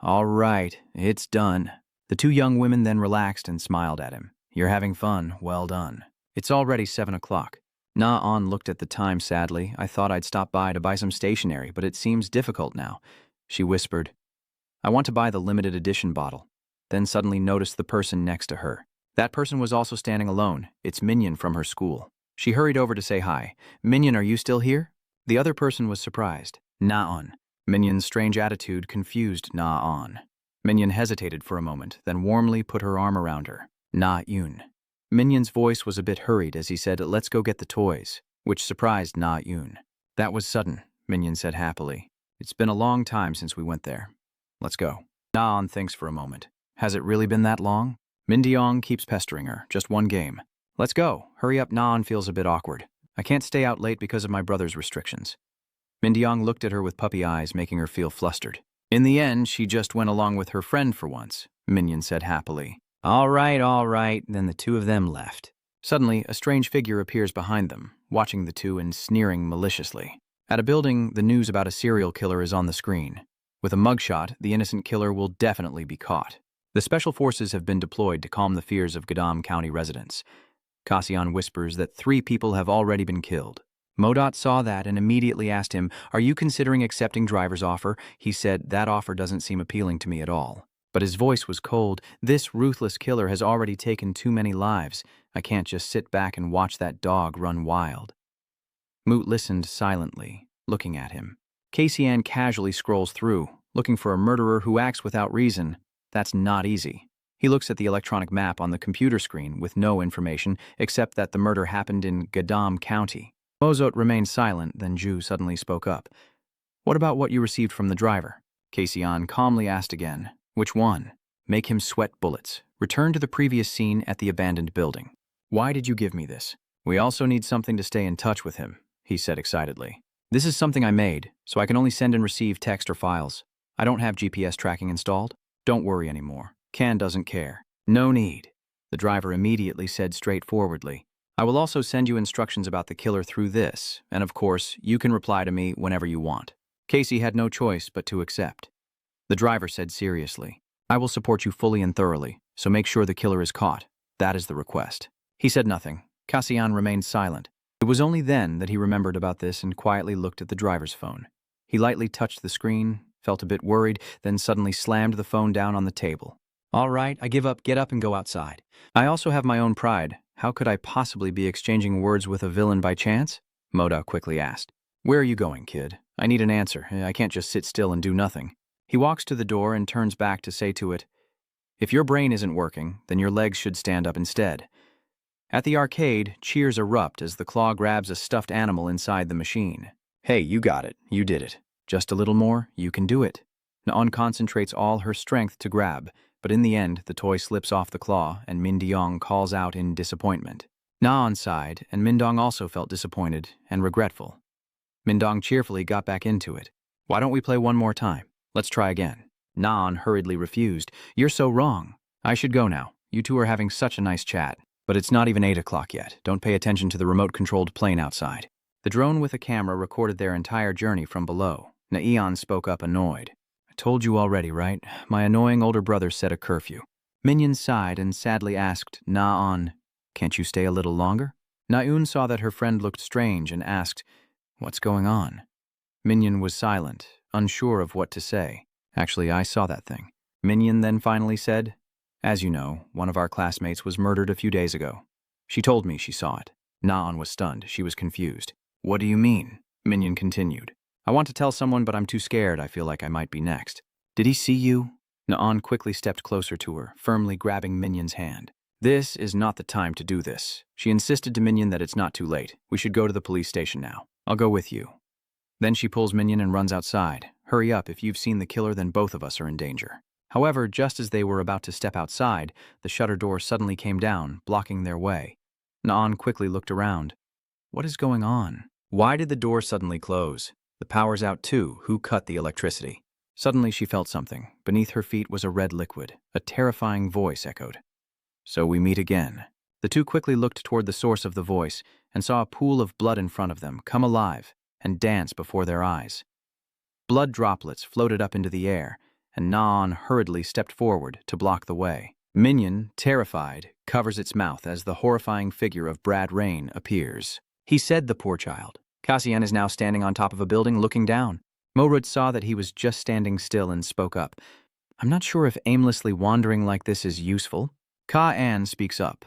all right, it's done. The 2 young women then relaxed and smiled at him. You're having fun, well done. It's already 7 o'clock. Na-on looked at the time sadly. I thought I'd stop by to buy some stationery, but it seems difficult now. She whispered, I want to buy the limited edition bottle. Then suddenly noticed the person next to her. That person was also standing alone. It's Minion from her school. She hurried over to say hi. Minion, are you still here? The other person was surprised. Na-on. Minion's strange attitude confused Na-on. Minion hesitated for a moment, then warmly put her arm around her. Na-yun. Minion's voice was a bit hurried as he said, let's go get the toys, which surprised Na-yun. That was sudden, Minion said happily. It's been a long time since we went there. Let's go. Na-on thinks for a moment. Has it really been that long? Mindyong keeps pestering her. Just one game. Let's go. Hurry up. Na-on feels a bit awkward. I can't stay out late because of my brother's restrictions. Mindyong looked at her with puppy eyes, making her feel flustered. In the end, she just went along with her friend for once, Minion said happily. All right. Then the 2 of them left. Suddenly, a strange figure appears behind them, watching the 2 and sneering maliciously. At a building, the news about a serial killer is on the screen. With a mugshot, the innocent killer will definitely be caught. The special forces have been deployed to calm the fears of Gadam County residents. Cassian whispers that 3 people have already been killed. Modot saw that and immediately asked him, are you considering accepting Driver's offer? He said, that offer doesn't seem appealing to me at all. But his voice was cold. This ruthless killer has already taken too many lives. I can't just sit back and watch that dog run wild. Moot listened silently, looking at him. Cassian casually scrolls through, looking for a murderer who acts without reason. That's not easy. He looks at the electronic map on the computer screen with no information except that the murder happened in Gadam County. Mozot remained silent, then Ju suddenly spoke up. What about what you received from the driver? Cassian calmly asked again. Which one? Make him sweat bullets. Return to the previous scene at the abandoned building. Why did you give me this? We also need something to stay in touch with him, he said excitedly. This is something I made, so I can only send and receive text or files. I don't have GPS tracking installed. Don't worry anymore. Can doesn't care. No need. The driver immediately said straightforwardly. I will also send you instructions about the killer through this, and of course, you can reply to me whenever you want. Casey had no choice but to accept. The driver said seriously, I will support you fully and thoroughly, so make sure the killer is caught. That is the request. He said nothing. Cassian remained silent. It was only then that he remembered about this and quietly looked at the driver's phone. He lightly touched the screen, felt a bit worried, then suddenly slammed the phone down on the table. All right, I give up. Get up and go outside. I also have my own pride. How could I possibly be exchanging words with a villain by chance? Moda quickly asked. Where are you going, kid? I need an answer. I can't just sit still and do nothing. He walks to the door and turns back to say to it, if your brain isn't working, then your legs should stand up instead. At the arcade, cheers erupt as the claw grabs a stuffed animal inside the machine. Hey, you got it. You did it. Just a little more, you can do it. Naon concentrates all her strength to grab, but in the end, the toy slips off the claw and Mindyong calls out in disappointment. Naon sighed, and Mindong also felt disappointed and regretful. Mindong cheerfully got back into it. Why don't we play one more time? Let's try again. Naon hurriedly refused. You're so wrong. I should go now. You two are having such a nice chat. But it's not even 8 o'clock yet. Don't pay attention to the remote-controlled plane outside. The drone with a camera recorded their entire journey from below. Naeon spoke up annoyed. I told you already, right? My annoying older brother set a curfew. Minion sighed and sadly asked Naon, can't you stay a little longer? Naeun saw that her friend looked strange and asked, what's going on? Minion was silent, unsure of what to say. Actually, I saw that thing. Minion then finally said, as you know, one of our classmates was murdered a few days ago. She told me she saw it. Naon was stunned. She was confused. What do you mean? Minion continued. I want to tell someone, but I'm too scared. I feel like I might be next. Did he see you? Naon quickly stepped closer to her, firmly grabbing Minion's hand. This is not the time to do this. She insisted to Minion that it's not too late. We should go to the police station now. I'll go with you. Then she pulls Minion and runs outside. Hurry up. If you've seen the killer, then both of us are in danger. However, just as they were about to step outside, the shutter door suddenly came down, blocking their way. Naon quickly looked around. What is going on? Why did the door suddenly close? The power's out too. Who cut the electricity? Suddenly she felt something. Beneath her feet was a red liquid. A terrifying voice echoed. So we meet again. The two quickly looked toward the source of the voice and saw a pool of blood in front of them come alive and dance before their eyes. Blood droplets floated up into the air, and Naon hurriedly stepped forward to block the way. Minion, terrified, covers its mouth as the horrifying figure of Brad Rain appears. He said, the poor child. Cassian is now standing on top of a building looking down. Morud saw that he was just standing still and spoke up. I'm not sure if aimlessly wandering like this is useful. Ka-an speaks up.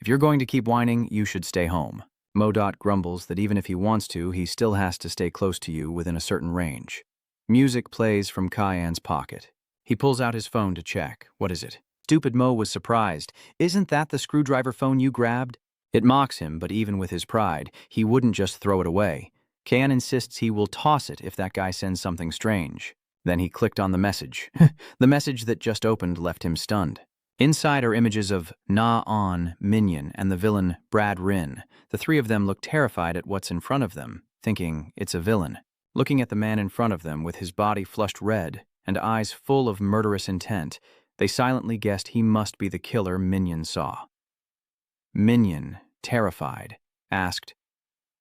If you're going to keep whining, you should stay home. Modot grumbles that even if he wants to, he still has to stay close to you within a certain range. Music plays from Kyan's pocket. He pulls out his phone to check. What is it? Stupid Mo was surprised. Isn't that the screwdriver phone you grabbed? It mocks him, but even with his pride, he wouldn't just throw it away. Kyan insists he will toss it if that guy sends something strange. Then he clicked on the message. The message that just opened left him stunned. Inside are images of Na-on, Minion, and the villain Brad Rin. The three of them look terrified at what's in front of them, thinking it's a villain. Looking at the man in front of them with his body flushed red and eyes full of murderous intent, they silently guessed he must be the killer Minion saw. Minion, terrified, asked,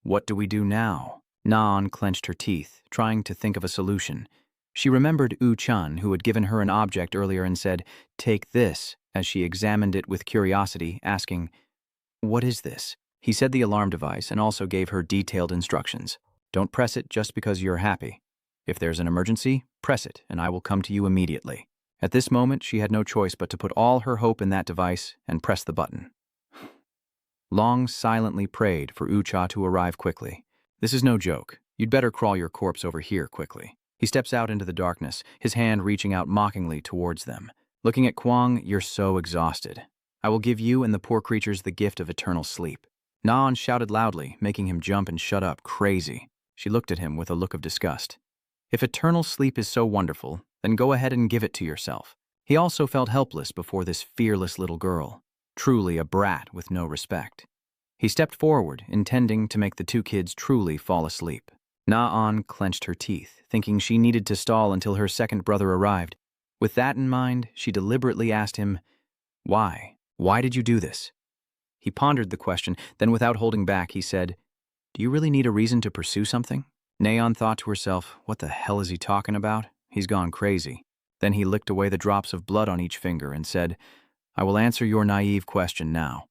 what do we do now? Naon clenched her teeth, trying to think of a solution. She remembered U-chan, who had given her an object earlier and said, take this, as she examined it with curiosity, asking, what is this? He said the alarm device and also gave her detailed instructions. Don't press it just because you're happy. If there's an emergency, press it, and I will come to you immediately. At this moment, she had no choice but to put all her hope in that device and press the button. Long silently prayed for Ucha to arrive quickly. This is no joke. You'd better crawl your corpse over here quickly. He steps out into the darkness, his hand reaching out mockingly towards them. Looking at Kwang, you're so exhausted. I will give you and the poor creatures the gift of eternal sleep. Naon shouted loudly, making him jump and shut up, crazy. She looked at him with a look of disgust. If eternal sleep is so wonderful, then go ahead and give it to yourself. He also felt helpless before this fearless little girl, truly a brat with no respect. He stepped forward, intending to make the two kids truly fall asleep. Naon clenched her teeth, thinking she needed to stall until her second brother arrived. With that in mind, she deliberately asked him, why? Why did you do this? He pondered the question, then without holding back, he said, do you really need a reason to pursue something? Naon thought to herself, what the hell is he talking about? He's gone crazy. Then he licked away the drops of blood on each finger and said, I will answer your naive question now.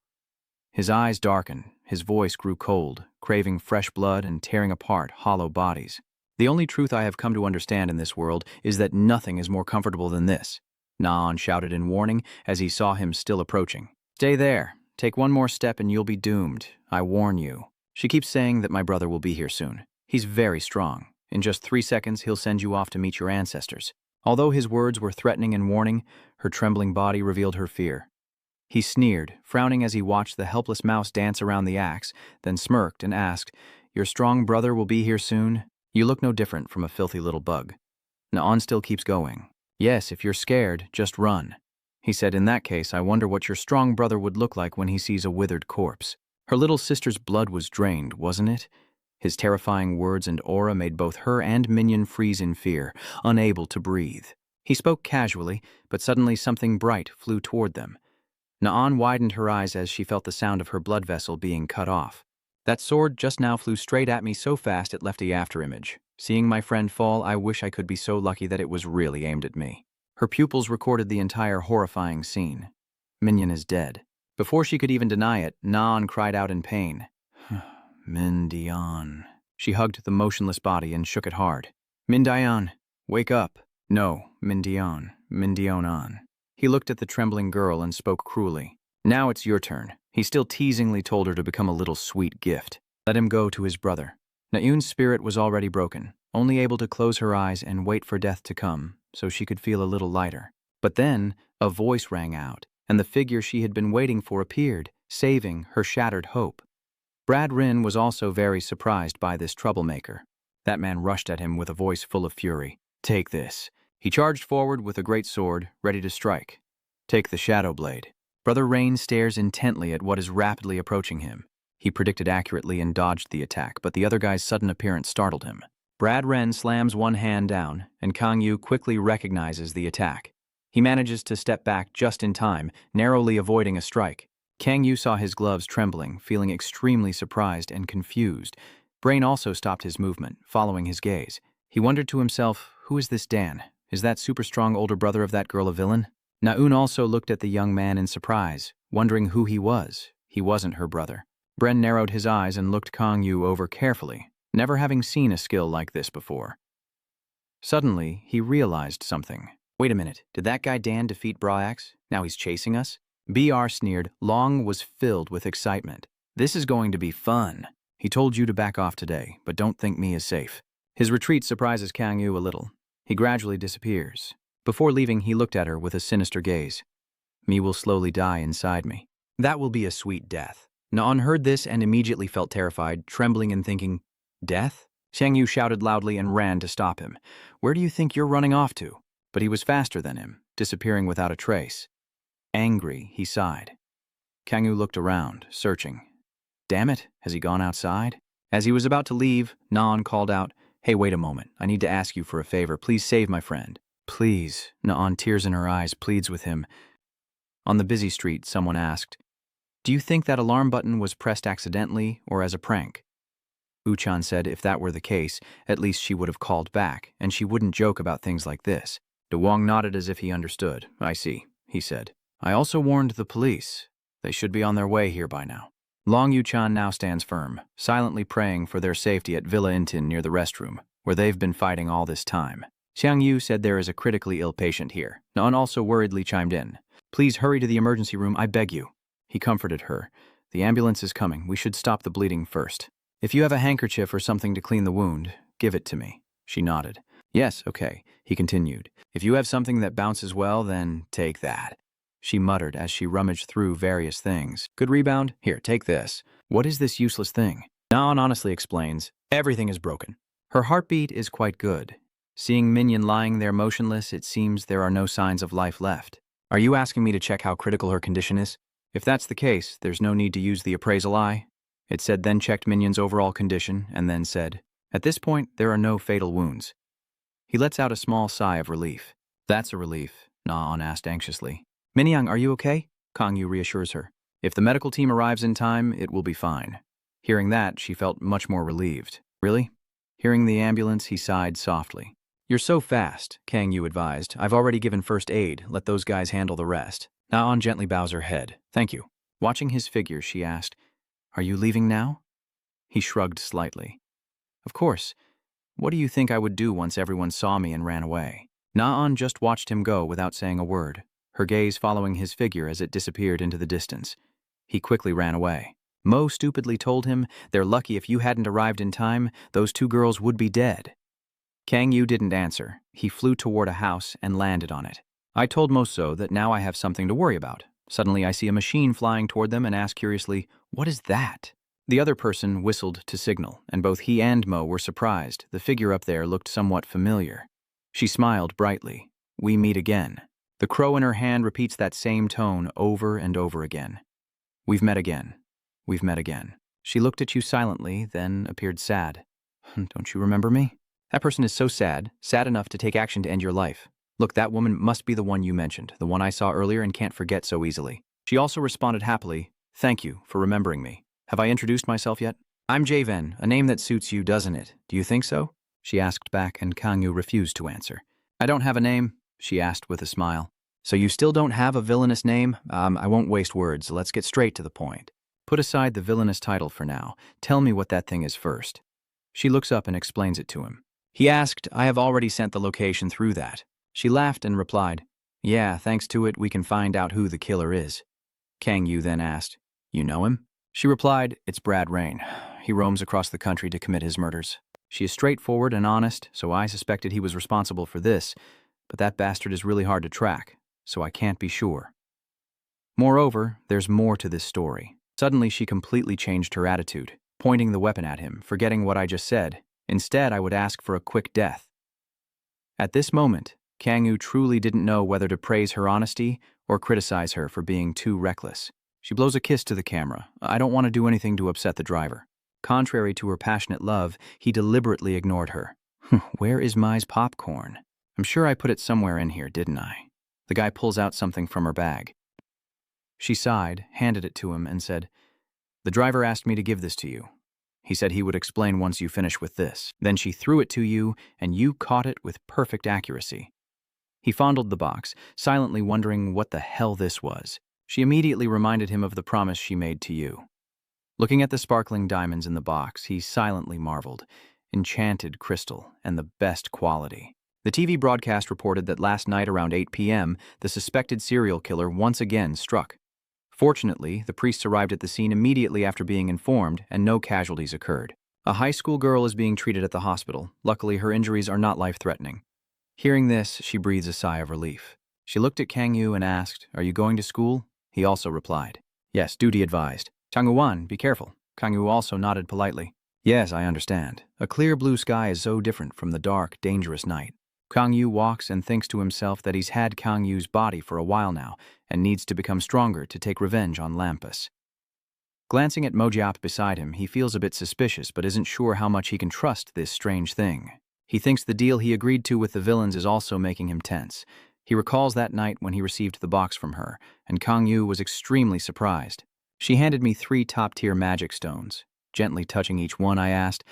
His eyes darkened, his voice grew cold, craving fresh blood and tearing apart hollow bodies. The only truth I have come to understand in this world is that nothing is more comfortable than this. Naon shouted in warning as he saw him still approaching. Stay there. Take one more step and you'll be doomed. I warn you. She keeps saying that my brother will be here soon. He's very strong. In just 3 seconds, he'll send you off to meet your ancestors. Although his words were threatening and warning, her trembling body revealed her fear. He sneered, frowning as he watched the helpless mouse dance around the axe, then smirked and asked, "Your strong brother will be here soon? You look no different from a filthy little bug." Na'on still keeps going. "Yes, if you're scared, just run." He said, "In that case, I wonder what your strong brother would look like when he sees a withered corpse." Her little sister's blood was drained, wasn't it? His terrifying words and aura made both her and Minion freeze in fear, unable to breathe. He spoke casually, but suddenly something bright flew toward them. Na'on widened her eyes as she felt the sound of her blood vessel being cut off. "That sword just now flew straight at me so fast it left the afterimage. Seeing my friend fall, I wish I could be so lucky that it was really aimed at me." Her pupils recorded the entire horrifying scene. Minion is dead. Before she could even deny it, Na'on cried out in pain. "Mindion." She hugged the motionless body and shook it hard. "Mindion, wake up." "No, Mindion, Mindionon." He looked at the trembling girl and spoke cruelly. "Now it's your turn." He still teasingly told her to become a little sweet gift. Let him go to his brother. Na'un's spirit was already broken, only able to close her eyes and wait for death to come, so she could feel a little lighter. But then, a voice rang out, and the figure she had been waiting for appeared, saving her shattered hope. Brad Rin was also very surprised by this troublemaker. That man rushed at him with a voice full of fury. "Take this." He charged forward with a great sword, ready to strike. "Take the Shadow Blade." Brother Rain stares intently at what is rapidly approaching him. He predicted accurately and dodged the attack, but the other guy's sudden appearance startled him. Brad Ren slams one hand down, and Kang Yu quickly recognizes the attack. He manages to step back just in time, narrowly avoiding a strike. Kang Yu saw his gloves trembling, feeling extremely surprised and confused. Brain also stopped his movement, following his gaze. He wondered to himself, who is this Dan? Is that super strong older brother of that girl a villain? Na'un also looked at the young man in surprise, wondering who he was. He wasn't her brother. Bren narrowed his eyes and looked Kang Yu over carefully, never having seen a skill like this before. Suddenly, he realized something. Wait a minute, did that guy Dan defeat Brax? Now he's chasing us? BR sneered. Long was filled with excitement. "This is going to be fun. He told you to back off today, but don't think me is safe." His retreat surprises Kang Yu a little. He gradually disappears. Before leaving, he looked at her with a sinister gaze. "Me will slowly die inside me. That will be a sweet death." Na'on heard this and immediately felt terrified, trembling and thinking, "Death?" Xiang Yu shouted loudly and ran to stop him. "Where do you think you're running off to?" But he was faster than him, disappearing without a trace. Angry, he sighed. Kang Yu looked around, searching. "Damn it, has he gone outside?" As he was about to leave, Na'on called out, "Hey, wait a moment. I need to ask you for a favor. Please save my friend." "Please," Na'on, tears in her eyes, pleads with him. On the busy street, someone asked, "Do you think that alarm button was pressed accidentally or as a prank?" Uchan said if that were the case, at least she would have called back, and she wouldn't joke about things like this. De Wong nodded as if he understood. "I see," he said. "I also warned the police. They should be on their way here by now." Long Yuchan now stands firm, silently praying for their safety at Villa Intin near the restroom, where they've been fighting all this time. Xiang Yu said there is a critically ill patient here. Na'un also worriedly chimed in. "Please hurry to the emergency room, I beg you." He comforted her. "The ambulance is coming. We should stop the bleeding first. If you have a handkerchief or something to clean the wound, give it to me." She nodded. "Yes, okay," he continued. "If you have something that bounces well, then take that." She muttered as she rummaged through various things. "Good rebound? Here, take this." "What is this useless thing?" Na'un honestly explains. "Everything is broken." Her heartbeat is quite good. Seeing Minion lying there motionless, it seems there are no signs of life left. "Are you asking me to check how critical her condition is?" "If that's the case, there's no need to use the appraisal eye." It said then checked Minion's overall condition and then said, "At this point, there are no fatal wounds." He lets out a small sigh of relief. "That's a relief," Na'un asked anxiously. "Miniang, are you okay?" Kang Yu reassures her. "If the medical team arrives in time, it will be fine." Hearing that, she felt much more relieved. "Really?" Hearing the ambulance, he sighed softly. "You're so fast," Kang Yu advised. "I've already given first aid. Let those guys handle the rest." Na'un gently bows her head. "Thank you." Watching his figure, she asked, "Are you leaving now?" He shrugged slightly. "Of course. What do you think I would do once everyone saw me and ran away?" Na'un just watched him go without saying a word, her gaze following his figure as it disappeared into the distance. He quickly ran away. Mo stupidly told him, "They're lucky if you hadn't arrived in time, those two girls would be dead." Kang Yu didn't answer. He flew toward a house and landed on it. I told Moso that now I have something to worry about. Suddenly I see a machine flying toward them and ask curiously, "What is that?" The other person whistled to signal, and both he and Mo were surprised. The figure up there looked somewhat familiar. She smiled brightly. "We meet again." The crow in her hand repeats that same tone over and over again. "We've met again. We've met again." She looked at you silently, then appeared sad. "Don't you remember me?" "That person is so sad, sad enough to take action to end your life. Look, that woman must be the one you mentioned, the one I saw earlier and can't forget so easily." She also responded happily, "Thank you for remembering me. Have I introduced myself yet?" "I'm Javen, a name that suits you, doesn't it? Do you think so?" She asked back, and Kang Yu refused to answer. "I don't have a name," she asked with a smile. "So you still don't have a villainous name? I won't waste words. Let's get straight to the point. Put aside the villainous title for now. Tell me what that thing is first." She looks up and explains it to him. He asked, "I have already sent the location through that." She laughed and replied, "Yeah, thanks to it, we can find out who the killer is." Kang Yu then asked, "You know him?" She replied, "It's Brad Rain. He roams across the country to commit his murders. She is straightforward and honest, so I suspected he was responsible for this, but that bastard is really hard to track, so I can't be sure." Moreover, there's more to this story. Suddenly, she completely changed her attitude, pointing the weapon at him, forgetting what I just said. Instead, I would ask for a quick death. At this moment, Kang Yu truly didn't know whether to praise her honesty or criticize her for being too reckless. She blows a kiss to the camera. I don't want to do anything to upset the driver. Contrary to her passionate love, he deliberately ignored her. Where is Mai's popcorn? I'm sure I put it somewhere in here, didn't I? The guy pulls out something from her bag. She sighed, handed it to him, and said, "The driver asked me to give this to you. He said he would explain once you finish with this." Then she threw it to you, and you caught it with perfect accuracy. He fondled the box, silently wondering what the hell this was. She immediately reminded him of the promise she made to you. Looking at the sparkling diamonds in the box, he silently marveled. Enchanted crystal, and the best quality. The TV broadcast reported that last night around 8 p.m., the suspected serial killer once again struck. Fortunately, the priests arrived at the scene immediately after being informed, and no casualties occurred. A high school girl is being treated at the hospital. Luckily, her injuries are not life-threatening. Hearing this, she breathes a sigh of relief. She looked at Kang Yu and asked, "Are you going to school?" He also replied, "Yes, duty advised." "Chang-Wan, be careful." Kang Yu also nodded politely. "Yes, I understand. A clear blue sky is so different from the dark, dangerous night." Kang Yu walks and thinks to himself that he's had Kang Yu's body for a while now and needs to become stronger to take revenge on Lampus. Glancing at Mojiat beside him, he feels a bit suspicious but isn't sure how much he can trust this strange thing. He thinks the deal he agreed to with the villains is also making him tense. He recalls that night when he received the box from her, and Kang Yu was extremely surprised. "She handed me 3 top-tier magic stones. Gently touching each one, I asked,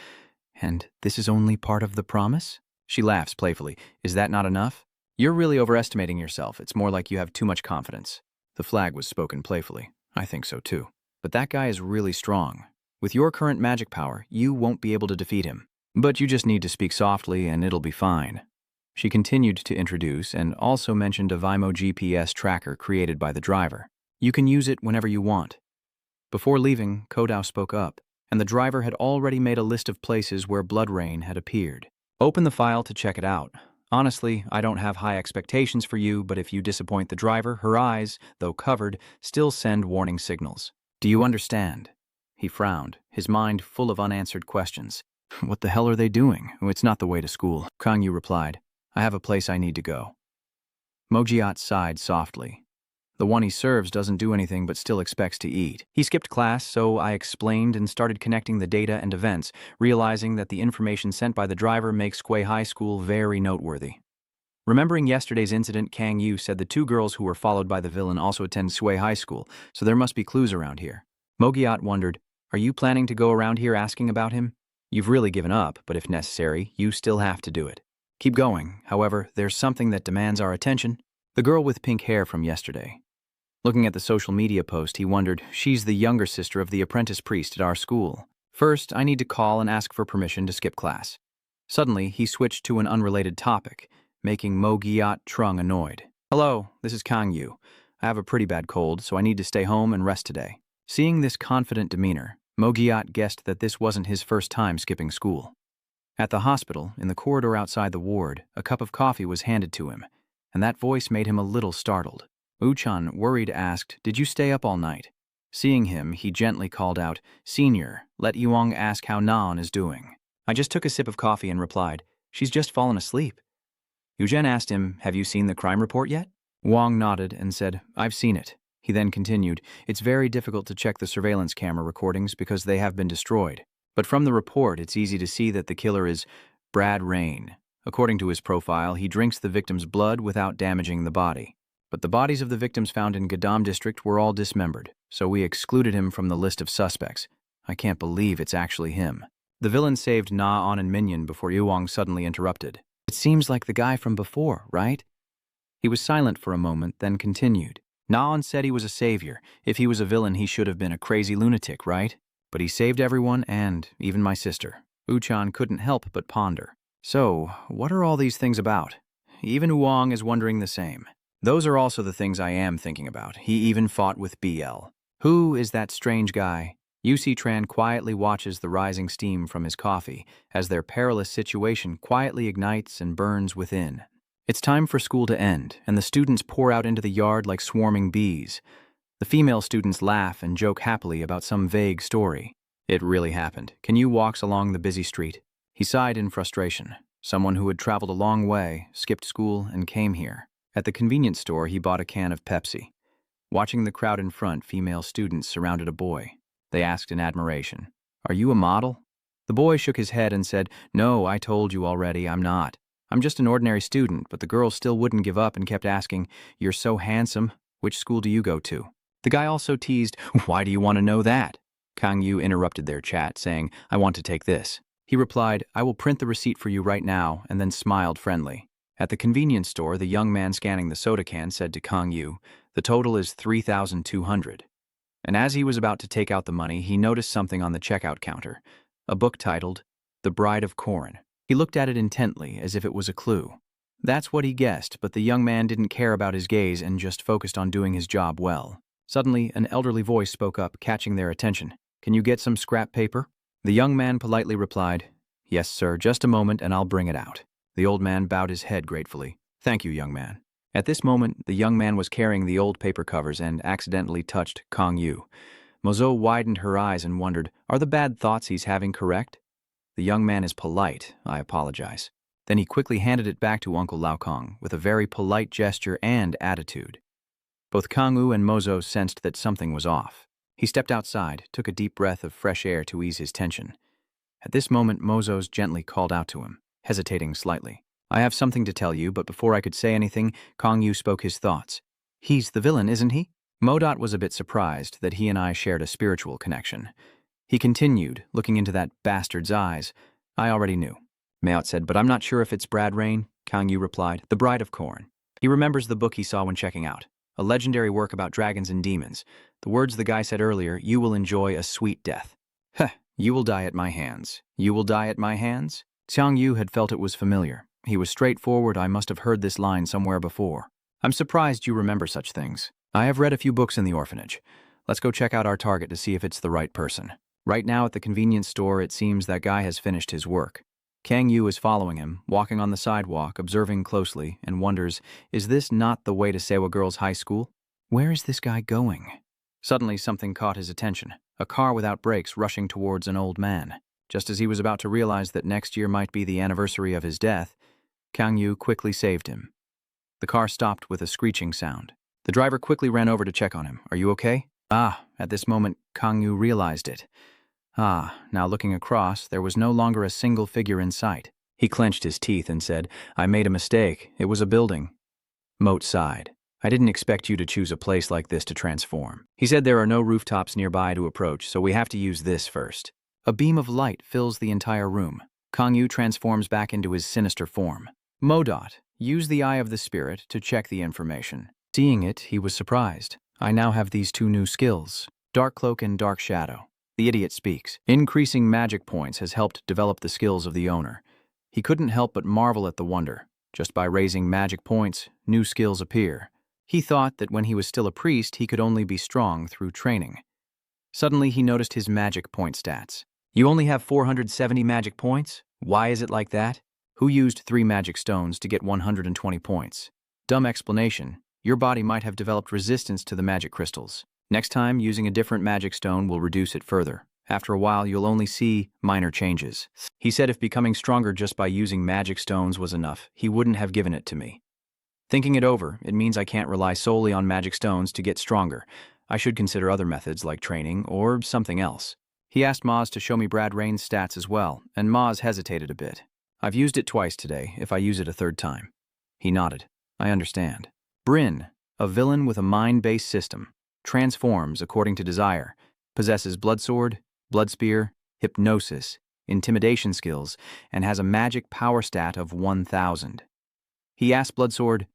'And this is only part of the promise?' She laughs playfully. 'Is that not enough?' You're really overestimating yourself. It's more like you have too much confidence." The flag was spoken playfully. I think so too. But that guy is really strong. With your current magic power, you won't be able to defeat him. But you just need to speak softly and it'll be fine. She continued to introduce and also mentioned a Vimo GPS tracker created by the driver. You can use it whenever you want. Before leaving, Kodao spoke up, and the driver had already made a list of places where blood rain had appeared. Open the file to check it out. Honestly, I don't have high expectations for you, but if you disappoint the driver, her eyes, though covered, still send warning signals. Do you understand? He frowned, his mind full of unanswered questions. What the hell are they doing? It's not the way to school. Kang Yu replied, I have a place I need to go. Mojiat sighed softly. The one he serves doesn't do anything but still expects to eat. He skipped class, so I explained and started connecting the data and events, realizing that the information sent by the driver makes Quay High School very noteworthy. Remembering yesterday's incident, Kang Yu said the 2 girls who were followed by the villain also attend Sway High School, so there must be clues around here. Mogiat wondered, are you planning to go around here asking about him? You've really given up, but if necessary, you still have to do it. Keep going. However, there's something that demands our attention. The girl with pink hair from yesterday. Looking at the social media post, he wondered, she's the younger sister of the apprentice priest at our school. First, I need to call and ask for permission to skip class. Suddenly, he switched to an unrelated topic, making Mo Giat Trung annoyed. Hello, this is Kang Yu. I have a pretty bad cold, so I need to stay home and rest today. Seeing this confident demeanor, Mo Giat guessed that this wasn't his first time skipping school. At the hospital, in the corridor outside the ward, a cup of coffee was handed to him, and that voice made him a little startled. Uchan, worried, asked, "Did you stay up all night?" Seeing him, he gently called out, "Senior, let Yuang ask how Naon is doing." I just took a sip of coffee and replied, "She's just fallen asleep." Eugen asked him, "Have you seen the crime report yet?" Wang nodded and said, "I've seen it." He then continued, "It's very difficult to check the surveillance camera recordings because they have been destroyed. But from the report, it's easy to see that the killer is Brad Rain. According to his profile, he drinks the victim's blood without damaging the body. But the bodies of the victims found in Gadam district were all dismembered, so we excluded him from the list of suspects. I can't believe it's actually him." The villain saved Na-on and Minion before Yuang suddenly interrupted. "It seems like the guy from before, right?" He was silent for a moment, then continued. "Na-on said he was a savior. If he was a villain, he should have been a crazy lunatic, right? But he saved everyone and even my sister." Uchan couldn't help but ponder. "So, what are all these things about?" Even Wang is wondering the same. "Those are also the things I am thinking about. He even fought with BL. Who is that strange guy?" Yusi Tran quietly watches the rising steam from his coffee as their perilous situation quietly ignites and burns within. It's time for school to end, and the students pour out into the yard like swarming bees. The female students laugh and joke happily about some vague story. "It really happened. Can you walks along the busy street?" He sighed in frustration. Someone who had traveled a long way, skipped school, and came here. At the convenience store, he bought a can of Pepsi. Watching the crowd in front, female students surrounded a boy. They asked in admiration, "Are you a model?" The boy shook his head and said, "No, I told you already, I'm not. I'm just an ordinary student," but the girls still wouldn't give up and kept asking, "You're so handsome. Which school do you go to?" The guy also teased, "Why do you want to know that?" Kang Yu interrupted their chat, saying, "I want to take this." He replied, "I will print the receipt for you right now," and then smiled friendly. At the convenience store, the young man scanning the soda can said to Kang Yu, "The total is 3,200. And as he was about to take out the money, he noticed something on the checkout counter, a book titled, The Bride of Corn. He looked at it intently, as if it was a clue. That's what he guessed, but the young man didn't care about his gaze and just focused on doing his job well. Suddenly, an elderly voice spoke up, catching their attention. "Can you get some scrap paper?" The young man politely replied, "Yes, sir, just a moment and I'll bring it out." The old man bowed his head gratefully. "Thank you, young man." At this moment, the young man was carrying the old paper covers and accidentally touched Kang Yu. Mozo widened her eyes and wondered, "Are the bad thoughts he's having correct?" "The young man is polite. I apologize." Then he quickly handed it back to Uncle Lao Kong with a very polite gesture and attitude. Both Kang Yu and Mozo sensed that something was off. He stepped outside, took a deep breath of fresh air to ease his tension. At this moment, Mozo's gently called out to him, hesitating slightly. "I have something to tell you," but before I could say anything, Kang Yu spoke his thoughts. "He's the villain, isn't he?" Modot was a bit surprised that he and I shared a spiritual connection. He continued, looking into that bastard's eyes. "I already knew." Mayout said, "But I'm not sure if it's Brad Rain." Kang Yu replied, "The Bride of Corn." He remembers the book he saw when checking out, a legendary work about dragons and demons. The words the guy said earlier, "You will enjoy a sweet death." Heh, "You will die at my hands. You will die at my hands?" Xiang Yu had felt it was familiar. He was straightforward. I must have heard this line somewhere before. "I'm surprised you remember such things. I have read a few books in the orphanage. Let's go check out our target to see if it's the right person." Right now at the convenience store, it seems that guy has finished his work. Kang Yu is following him, walking on the sidewalk, observing closely, and wonders, is this not the way to Sewa Girls' High School? Where is this guy going? Suddenly something caught his attention, a car without brakes rushing towards an old man. Just as he was about to realize that next year might be the anniversary of his death, Kang Yu quickly saved him. The car stopped with a screeching sound. The driver quickly ran over to check on him. "Are you okay?" At this moment, Kang Yu realized it. Now looking across, there was no longer a single figure in sight. He clenched his teeth and said, "I made a mistake. It was a building." Moat sighed. "I didn't expect you to choose a place like this to transform." He said, "There are no rooftops nearby to approach, so we have to use this first." A beam of light fills the entire room. Kang Yu transforms back into his sinister form. Modot, use the Eye of the Spirit to check the information. Seeing it, he was surprised. "I now have these two new skills, Dark Cloak and Dark Shadow." The idiot speaks. Increasing magic points has helped develop the skills of the owner. He couldn't help but marvel at the wonder. Just by raising magic points, new skills appear. He thought that when he was still a priest, he could only be strong through training. Suddenly, he noticed his magic point stats. "You only have 470 magic points? Why is it like that? Who used 3 magic stones to get 120 points? Dumb explanation. Your body might have developed resistance to the magic crystals. Next time, using a different magic stone will reduce it further. After a while, you'll only see minor changes. He said if becoming stronger just by using magic stones was enough, he wouldn't have given it to me. Thinking it over, it means I can't rely solely on magic stones to get stronger. I should consider other methods like training or something else. He asked Maz to show me Brad Rain's stats as well, and Maz hesitated a bit. I've used it twice today, if I use it a third time. He nodded. I understand. Bryn, a villain with a mind-based system, transforms according to desire, possesses blood sword, blood spear, hypnosis, intimidation skills, and has a magic power stat of 1,000. He asked Bloodsword,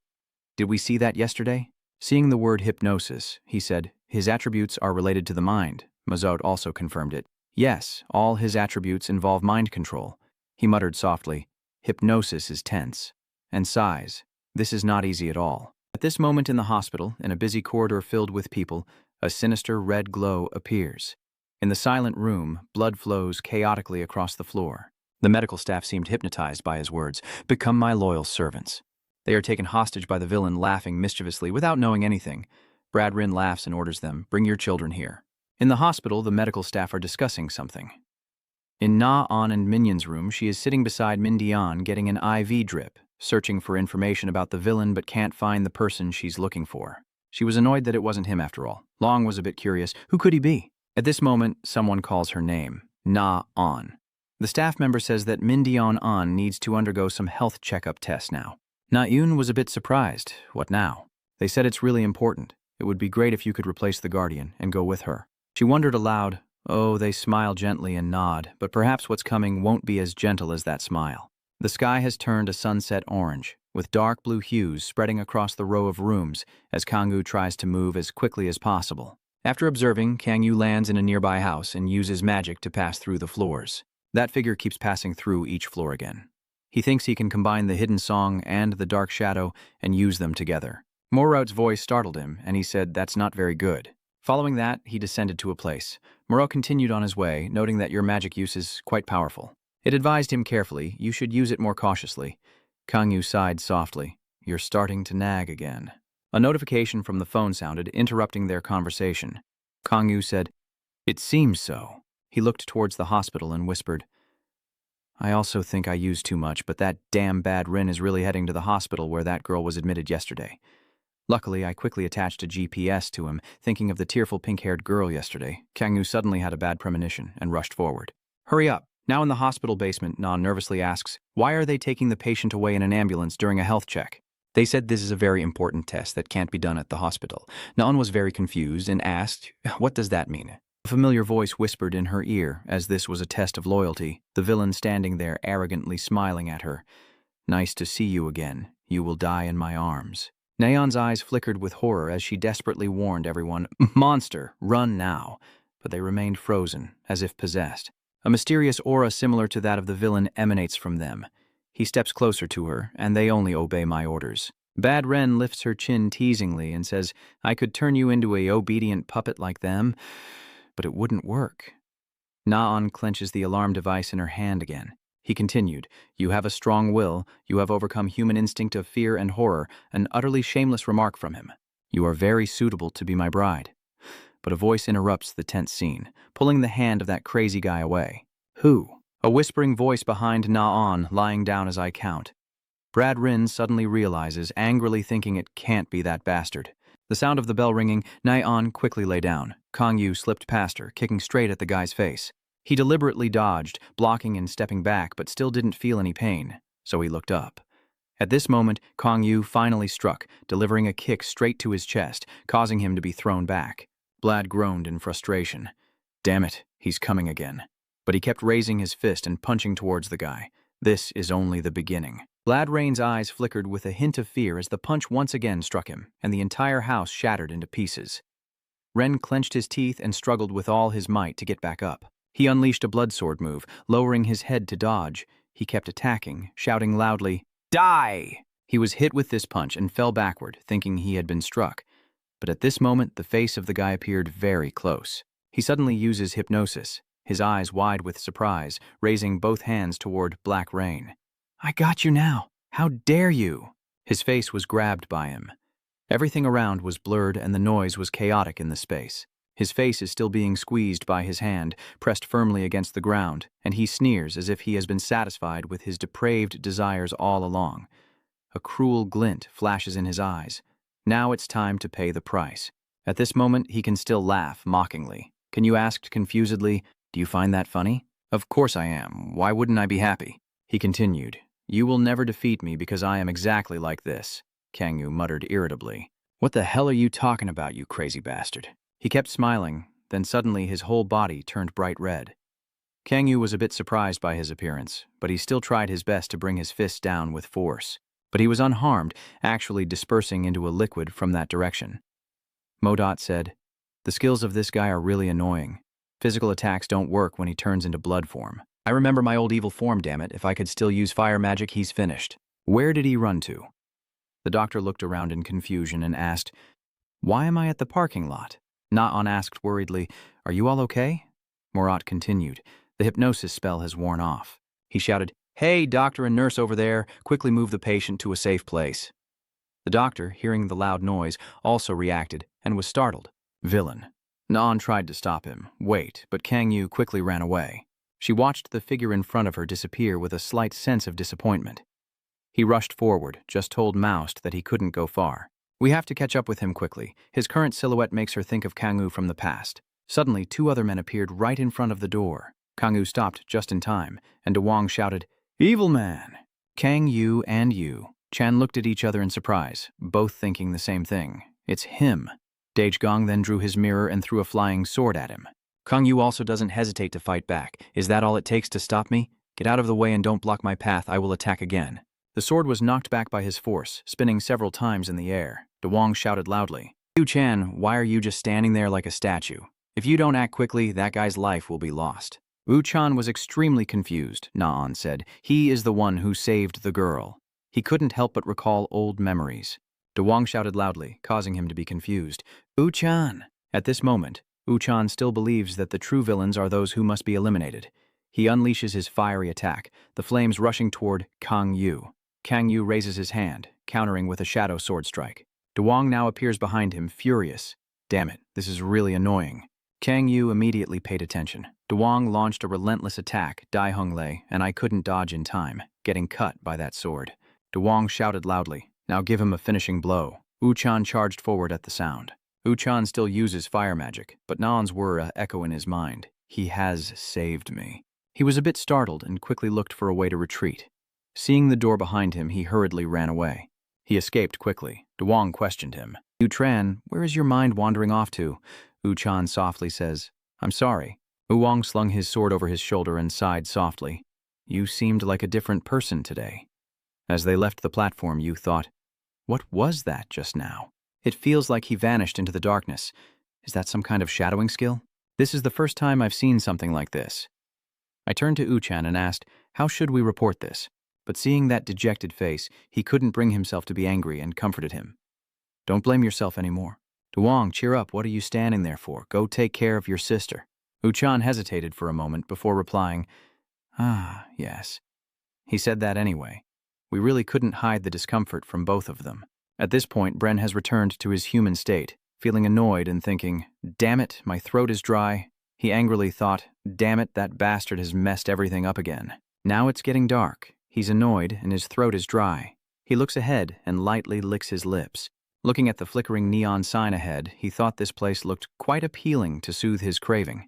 "Did we see that yesterday?" Seeing the word hypnosis, he said, "His attributes are related to the mind." Mazot also confirmed it. "Yes, all his attributes involve mind control." He muttered softly, "Hypnosis is tense." And sighs, "This is not easy at all." At this moment in the hospital, in a busy corridor filled with people, a sinister red glow appears. In the silent room, blood flows chaotically across the floor. The medical staff seemed hypnotized by his words, "Become my loyal servants." They are taken hostage by the villain, laughing mischievously without knowing anything. Brad Rin laughs and orders them, "Bring your children here." In the hospital, the medical staff are discussing something. In Na-On and Minyan's room, she is sitting beside Min Dion getting an IV drip, searching for information about the villain but can't find the person she's looking for. She was annoyed that it wasn't him after all. Long was a bit curious. Who could he be? At this moment, someone calls her name, Na-On. The staff member says that Min Dion-On needs to undergo some health checkup tests now. Na-Yun was a bit surprised. What now? They said it's really important. It would be great if you could replace the guardian and go with her. She wondered aloud. Oh, they smile gently and nod, but perhaps what's coming won't be as gentle as that smile. The sky has turned a sunset orange, with dark blue hues spreading across the row of rooms as Kangyu tries to move as quickly as possible. After observing, Kangyu lands in a nearby house and uses magic to pass through the floors. That figure keeps passing through each floor again. He thinks he can combine the hidden song and the dark shadow and use them together. Moraut's voice startled him, and he said, "That's not very good." Following that, he descended to a place. Moraut continued on his way, noting that your magic use is quite powerful. It advised him carefully, you should use it more cautiously. Kangyu sighed softly. You're starting to nag again. A notification from the phone sounded, interrupting their conversation. Kangyu said, "It seems so." He looked towards the hospital and whispered, "I also think I used too much, but that damn bad Rin is really heading to the hospital where that girl was admitted yesterday." Luckily, I quickly attached a GPS to him, thinking of the tearful pink-haired girl yesterday. Kangyu suddenly had a bad premonition and rushed forward. "Hurry up." Now in the hospital basement, Na nervously asks, "Why are they taking the patient away in an ambulance during a health check?" They said this is a very important test that can't be done at the hospital. Naan was very confused and asked, "What does that mean?" A familiar voice whispered in her ear, as this was a test of loyalty, the villain standing there arrogantly smiling at her. "Nice to see you again. You will die in my arms." Nayeon's eyes flickered with horror as she desperately warned everyone, "Monster, run now." But they remained frozen, as if possessed. A mysterious aura similar to that of the villain emanates from them. He steps closer to her, and they only obey my orders. Bad Ren lifts her chin teasingly and says, "I could turn you into a obedient puppet like them, but it wouldn't work." Na-On clenches the alarm device in her hand again. He continued, "You have a strong will, you have overcome human instinct of fear and horror," an utterly shameless remark from him. "You are very suitable to be my bride." But a voice interrupts the tense scene, pulling the hand of that crazy guy away. "Who?" A whispering voice behind Na-On, lying down as I count. Brad Rin suddenly realizes, angrily thinking it can't be that bastard. The sound of the bell ringing, Na-On quickly lay down. Kangyu slipped past her, kicking straight at the guy's face. He deliberately dodged, blocking and stepping back, but still didn't feel any pain, so he looked up. At this moment, Kangyu finally struck, delivering a kick straight to his chest, causing him to be thrown back. Blad groaned in frustration. "Damn it, he's coming again." But he kept raising his fist and punching towards the guy. This is only the beginning. Blad Rain's eyes flickered with a hint of fear as the punch once again struck him, and the entire house shattered into pieces. Ren clenched his teeth and struggled with all his might to get back up. He unleashed a blood sword move, lowering his head to dodge. He kept attacking, shouting loudly, "Die!" He was hit with this punch and fell backward, thinking he had been struck. But at this moment, the face of the guy appeared very close. He suddenly uses hypnosis. his eyes wide with surprise, raising both hands toward Black Rain. "I got you now! How dare you!" His face was grabbed by him. Everything around was blurred and the noise was chaotic in the space. His face is still being squeezed by his hand, pressed firmly against the ground, and he sneers as if he has been satisfied with his depraved desires all along. A cruel glint flashes in his eyes. Now it's time to pay the price. At this moment, he can still laugh mockingly. Kangyu asked confusedly, "Do you find that funny?" "Of course I am. Why wouldn't I be happy?" He continued, "You will never defeat me because I am exactly like this," Kangyu muttered irritably. "What the hell are you talking about, you crazy bastard?" He kept smiling, then suddenly his whole body turned bright red. Kangyu was a bit surprised by his appearance, but he still tried his best to bring his fists down with force. But he was unharmed, actually dispersing into a liquid from that direction. Modot said, "The skills of this guy are really annoying. Physical attacks don't work when he turns into blood form. I remember my old evil form, damn it. If I could still use fire magic, he's finished." Where did he run to? The doctor looked around in confusion and asked, "Why am I at the parking lot?" Na-on asked worriedly, "Are you all okay?" Morat continued, "The hypnosis spell has worn off." He shouted, "Hey, doctor and nurse over there, quickly move the patient to a safe place." The doctor, hearing the loud noise, also reacted and was startled. "Villain." Na-on tried to stop him. Wait, but Kangyu quickly ran away. She watched the figure in front of her disappear with a slight sense of disappointment. He rushed forward, just told Moust that he couldn't go far. "We have to catch up with him quickly. His current silhouette makes her think of Kangyu from the past." Suddenly, two other men appeared right in front of the door. Kangyu stopped just in time, and Dewang shouted, "Evil man!" Kangyu and Yu. Chan looked at each other in surprise, both thinking the same thing. It's him. Dagegong then drew his mirror and threw a flying sword at him. Kangyu also doesn't hesitate to fight back. "Is that all it takes to stop me? Get out of the way and don't block my path, I will attack again." The sword was knocked back by his force, spinning several times in the air. Dewang shouted loudly, "Yu Chan, why are you just standing there like a statue? If you don't act quickly, that guy's life will be lost." Wu Chan was extremely confused, Na-on said. He is the one who saved the girl. He couldn't help but recall old memories. Dewang shouted loudly, causing him to be confused. "Wu Chan!" At this moment, Wu Chan still believes that the true villains are those who must be eliminated. He unleashes his fiery attack, the flames rushing toward Kangyu. Kangyu raises his hand, countering with a shadow sword strike. Dewang now appears behind him, furious. "Damn it, this is really annoying." Kangyu immediately paid attention. Dewang launched a relentless attack, Dai Hung Lei, and I couldn't dodge in time, getting cut by that sword. Dewang shouted loudly, "Now give him a finishing blow." U-chan charged forward at the sound. U-chan still uses fire magic, but Nan's words echo in his mind. He has saved me. He was a bit startled and quickly looked for a way to retreat. Seeing the door behind him, he hurriedly ran away. He escaped quickly. Dewang questioned him. "U-tran, where is your mind wandering off to?" U-chan softly says, "I'm sorry." Uwang slung his sword over his shoulder and sighed softly. "You seemed like a different person today." As they left the platform, Yu thought, "What was that just now? It feels like he vanished into the darkness. Is that some kind of shadowing skill? This is the first time I've seen something like this." I turned to U-chan and asked, "How should we report this?" But seeing that dejected face, he couldn't bring himself to be angry and comforted him. "Don't blame yourself anymore. Dewang, cheer up. What are you standing there for? Go take care of your sister." U-chan hesitated for a moment before replying, "Ah, yes." He said that anyway. We really couldn't hide the discomfort from both of them. At this point, Bren has returned to his human state, feeling annoyed and thinking, "Damn it, my throat is dry." He angrily thought, "Damn it, that bastard has messed everything up again." Now it's getting dark. He's annoyed and his throat is dry. He looks ahead and lightly licks his lips. Looking at the flickering neon sign ahead, he thought this place looked quite appealing to soothe his craving.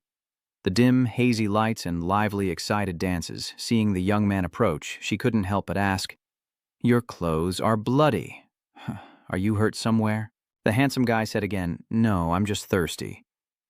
The dim, hazy lights and lively, excited dances. Seeing the young man approach, she couldn't help but ask, "Your clothes are bloody. Are you hurt somewhere?" The handsome guy said again, "No, I'm just thirsty."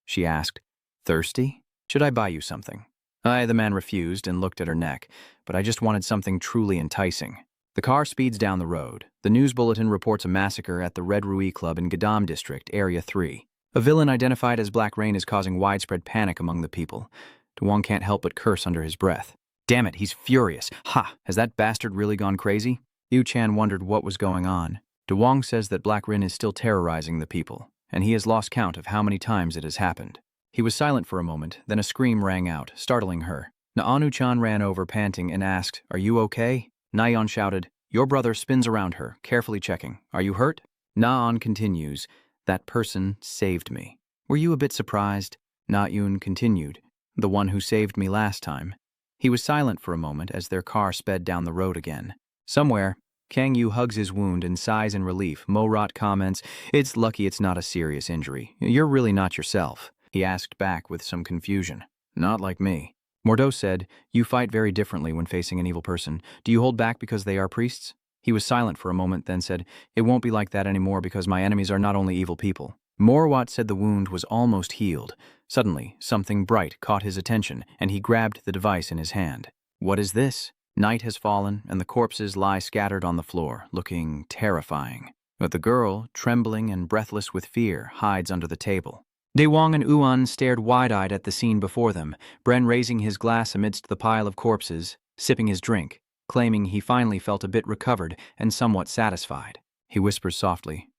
She asked, "Thirsty? Should I buy you something?" The man refused and looked at her neck, but I just wanted something truly enticing. The car speeds down the road. The news bulletin reports a massacre at the Red Rui Club in Gadam District, Area 3. A villain identified as Black Rain is causing widespread panic among the people. Dewang can't help but curse under his breath. Damn it, he's furious. Ha! Has that bastard really gone crazy? Yu-chan wondered what was going on. Dewang says that Black Rain is still terrorizing the people, and he has lost count of how many times it has happened. He was silent for a moment, then a scream rang out, startling her. Naanu-chan ran over, panting, and asked, "Are you okay?" Nayeon shouted. Your brother spins around her, carefully checking. "Are you hurt?" Naon continues, "That person saved me." "Were you a bit surprised?" Na-yoon continued, "The one who saved me last time." He was silent for a moment as their car sped down the road again. Somewhere, Kang-yu hugs his wound and sighs in relief. Mo-rat comments, "It's lucky it's not a serious injury. You're really not yourself." He asked back with some confusion. "Not like me." Mordeaux said, "You fight very differently when facing an evil person. Do you hold back because they are priests?" He was silent for a moment, then said, "It won't be like that anymore because my enemies are not only evil people." Morwat said the wound was almost healed. Suddenly, something bright caught his attention, and he grabbed the device in his hand. "What is this?" Night has fallen, and the corpses lie scattered on the floor, looking terrifying. But the girl, trembling and breathless with fear, hides under the table. Daewang and Uan stared wide-eyed at the scene before them, Bren raising his glass amidst the pile of corpses, sipping his drink, claiming he finally felt a bit recovered and somewhat satisfied. He whispers softly,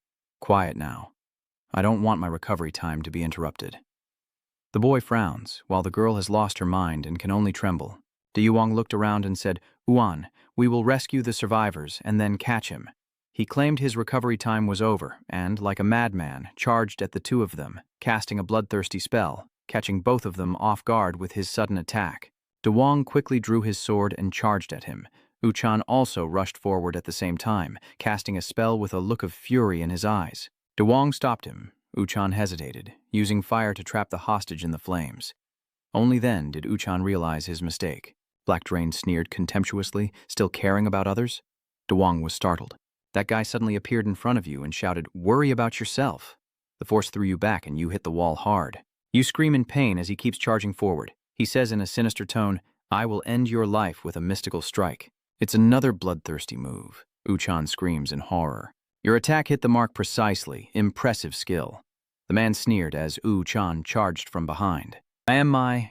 "Quiet now. I don't want my recovery time to be interrupted." The boy frowns, while the girl has lost her mind and can only tremble. Daewang looked around and said, "Uan, we will rescue the survivors and then catch him." He claimed his recovery time was over and, like a madman, charged at the two of them, casting a bloodthirsty spell, catching both of them off guard with his sudden attack. Daewang quickly drew his sword and charged at him. Uchan also rushed forward at the same time, casting a spell with a look of fury in his eyes. Daewang stopped him. Uchan hesitated, using fire to trap the hostage in the flames. Only then did Uchan realize his mistake. Black Drain sneered contemptuously, still caring about others. Daewang was startled. That guy suddenly appeared in front of you and shouted, "Worry about yourself." The force threw you back and you hit the wall hard. You scream in pain as he keeps charging forward. He says in a sinister tone, "I will end your life with a mystical strike." "It's another bloodthirsty move," Uchan screams in horror. "Your attack hit the mark precisely. Impressive skill." The man sneered as Uchan charged from behind.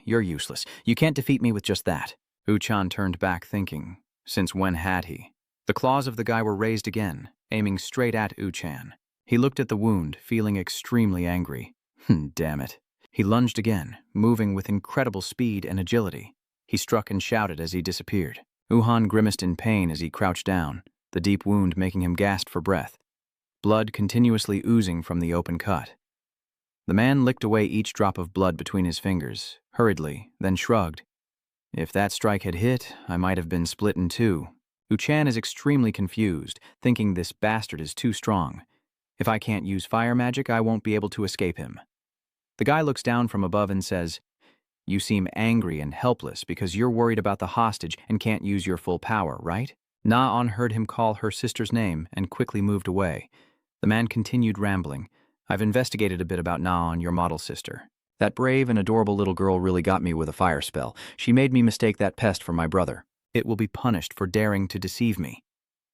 You're useless. You can't defeat me with just that." Uchan turned back thinking, since when had he? The claws of the guy were raised again, aiming straight at Uchan. He looked at the wound, feeling extremely angry. Damn it. He lunged again, moving with incredible speed and agility. He struck and shouted as he disappeared. Uhan grimaced in pain as he crouched down, the deep wound making him gasp for breath. Blood continuously oozing from the open cut. The man licked away each drop of blood between his fingers, hurriedly, then shrugged. "If that strike had hit, I might have been split in two." Uchan is extremely confused, thinking this bastard is too strong. "If I can't use fire magic, I won't be able to escape him." The guy looks down from above and says, "You seem angry and helpless because you're worried about the hostage and can't use your full power, right?" Na-on heard him call her sister's name and quickly moved away. The man continued rambling. "I've investigated a bit about Na-on, your model sister. That brave and adorable little girl really got me with a fire spell. She made me mistake that pest for my brother. It will be punished for daring to deceive me."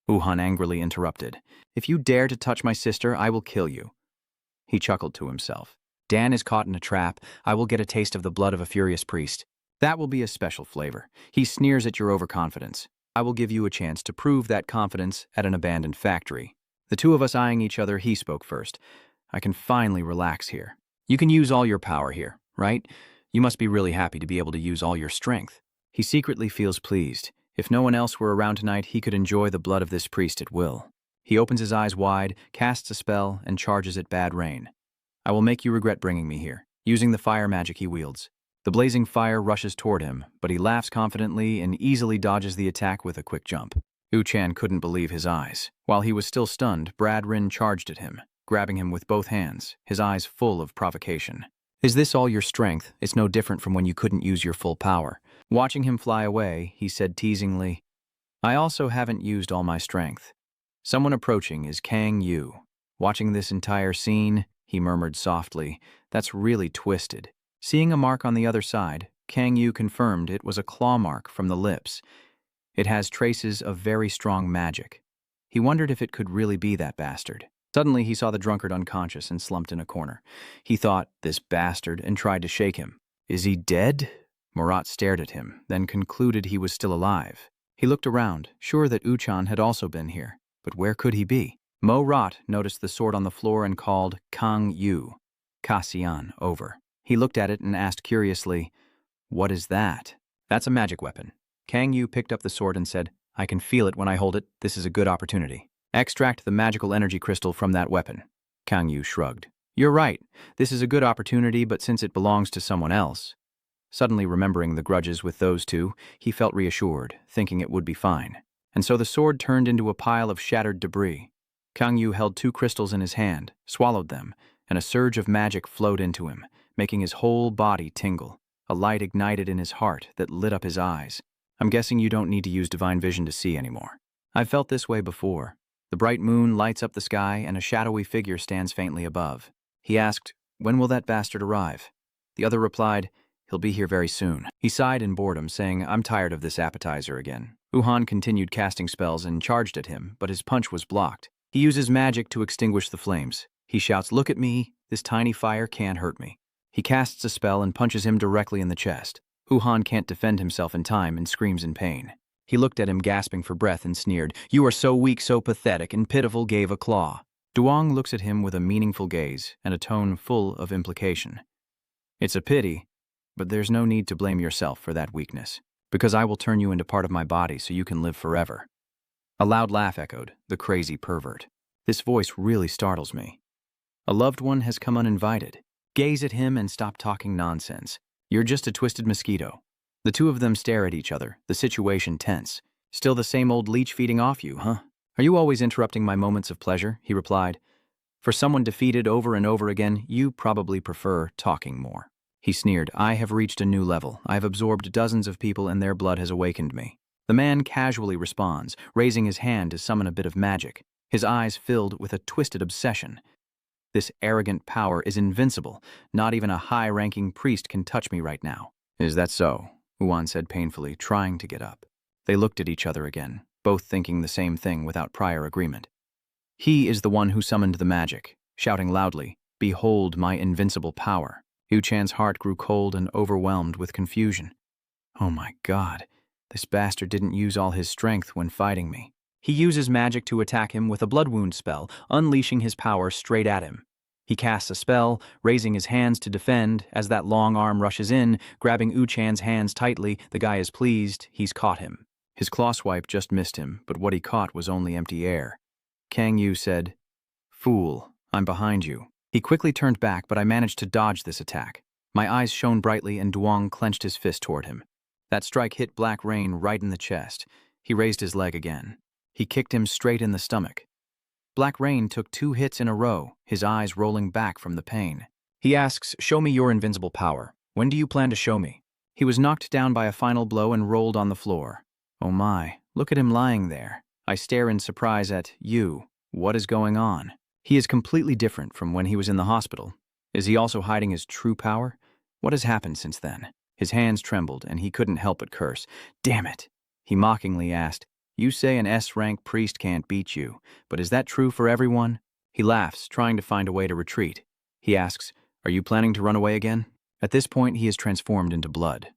Uhan angrily interrupted. "If you dare to touch my sister, I will kill you." He chuckled to himself. "Dan is caught in a trap. I will get a taste of the blood of a furious priest. That will be a special flavor." He sneers at your overconfidence. "I will give you a chance to prove that confidence at an abandoned factory." The two of us eyeing each other, he spoke first. "I can finally relax here. You can use all your power here, right? You must be really happy to be able to use all your strength." He secretly feels pleased. If no one else were around tonight, he could enjoy the blood of this priest at will. He opens his eyes wide, casts a spell, and charges at Bad Rain. "I will make you regret bringing me here," using the fire magic he wields. The blazing fire rushes toward him, but he laughs confidently and easily dodges the attack with a quick jump. Uchan couldn't believe his eyes. While he was still stunned, Brad Rin charged at him, grabbing him with both hands, his eyes full of provocation. "Is this all your strength? It's no different from when you couldn't use your full power." Watching him fly away, he said teasingly, "I also haven't used all my strength." Someone approaching is Kang-yu. Watching this entire scene, he murmured softly, "That's really twisted." Seeing a mark on the other side, Kang-yu confirmed it was a claw mark from the lips. It has traces of very strong magic. He wondered if it could really be that bastard. Suddenly, he saw the drunkard unconscious and slumped in a corner. He thought, "This bastard," and tried to shake him. "Is he dead?" Murat stared at him, then concluded he was still alive. He looked around, sure that Uchan had also been here. But where could he be? Mo-rat noticed the sword on the floor and called Kang-yu. "Kasian, over." He looked at it and asked curiously, "What is that?" "That's a magic weapon." Kang Yu picked up the sword and said, "I can feel it when I hold it. This is a good opportunity. Extract the magical energy crystal from that weapon." Kang Yu shrugged. "You're right. This is a good opportunity, but since it belongs to someone else." Suddenly remembering the grudges with those two, he felt reassured, thinking it would be fine. And so the sword turned into a pile of shattered debris. Kang Yu held 2 crystals in his hand, swallowed them, and a surge of magic flowed into him, making his whole body tingle. A light ignited in his heart that lit up his eyes. "I'm guessing you don't need to use divine vision to see anymore. I've felt this way before." The bright moon lights up the sky and a shadowy figure stands faintly above. He asked, "When will that bastard arrive?" The other replied, "He'll be here very soon." He sighed in boredom, saying, "I'm tired of this appetizer again." Wuhan continued casting spells and charged at him, but his punch was blocked. He uses magic to extinguish the flames. He shouts, "Look at me, this tiny fire can't hurt me." He casts a spell and punches him directly in the chest. Wuhan can't defend himself in time and screams in pain. He looked at him gasping for breath and sneered, "You are so weak, so pathetic, and pitiful," gave a claw. Duong looks at him with a meaningful gaze and a tone full of implication. "It's a pity, but there's no need to blame yourself for that weakness, because I will turn you into part of my body so you can live forever." A loud laugh echoed, the crazy pervert. This voice really startles me. A loved one has come uninvited. Gaze at him and stop talking nonsense. You're just a twisted mosquito. The two of them stare at each other, the situation tense. "Still the same old leech feeding off you, huh? Are you always interrupting my moments of pleasure?" he replied. "For someone defeated over and over again, you probably prefer talking more." He sneered, "I have reached a new level. I have absorbed dozens of people and their blood has awakened me." The man casually responds, raising his hand to summon a bit of magic, his eyes filled with a twisted obsession. "This arrogant power is invincible. Not even a high-ranking priest can touch me right now." "Is that so?" Wuhan said painfully, trying to get up. They looked at each other again, both thinking the same thing without prior agreement. He is the one who summoned the magic, shouting loudly, "Behold my invincible power." Yu Chan's heart grew cold and overwhelmed with confusion. "Oh my God, this bastard didn't use all his strength when fighting me." He uses magic to attack him with a blood wound spell, unleashing his power straight at him. He casts a spell, raising his hands to defend. As that long arm rushes in, grabbing Yu Chan's hands tightly, the guy is pleased. He's caught him. His claw swipe just missed him, but what he caught was only empty air. Kang Yu said, "Fool, I'm behind you." He quickly turned back, but I managed to dodge this attack. My eyes shone brightly and Duong clenched his fist toward him. That strike hit Black Rain right in the chest. He raised his leg again. He kicked him straight in the stomach. Black Rain took 2 hits in a row, his eyes rolling back from the pain. He asks, "Show me your invincible power. When do you plan to show me?" He was knocked down by a final blow and rolled on the floor. Oh my, look at him lying there. I stare in surprise at you. What is going on? He is completely different from when he was in the hospital. Is he also hiding his true power? What has happened since then? His hands trembled and he couldn't help but curse. "Damn it!" He mockingly asked, "You say an S-rank priest can't beat you, but is that true for everyone?" He laughs, trying to find a way to retreat. He asks, "Are you planning to run away again?" At this point, he is transformed into blood.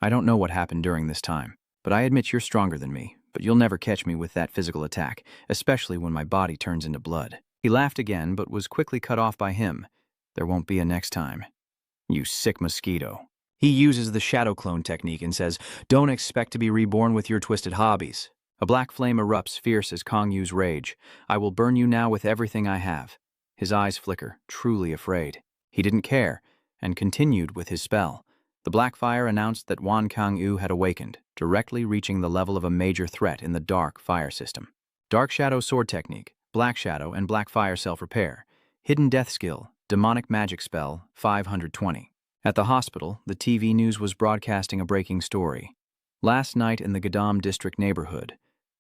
"I don't know what happened during this time, but I admit you're stronger than me, but you'll never catch me with that physical attack, especially when my body turns into blood." He laughed again, but was quickly cut off by him. "There won't be a next time. You sick mosquito." He uses the shadow clone technique and says, "Don't expect to be reborn with your twisted hobbies." A black flame erupts fierce as Kang Yu's rage. "I will burn you now with everything I have." His eyes flicker, truly afraid. He didn't care, and continued with his spell. The black fire announced that Wan Kang Yu had awakened, directly reaching the level of a major threat in the dark fire system. Dark Shadow Sword Technique, Black Shadow and Black Fire Self-Repair, Hidden Death Skill, Demonic Magic Spell, 520. At the hospital, the TV news was broadcasting a breaking story. Last night in the Gadam district neighborhood,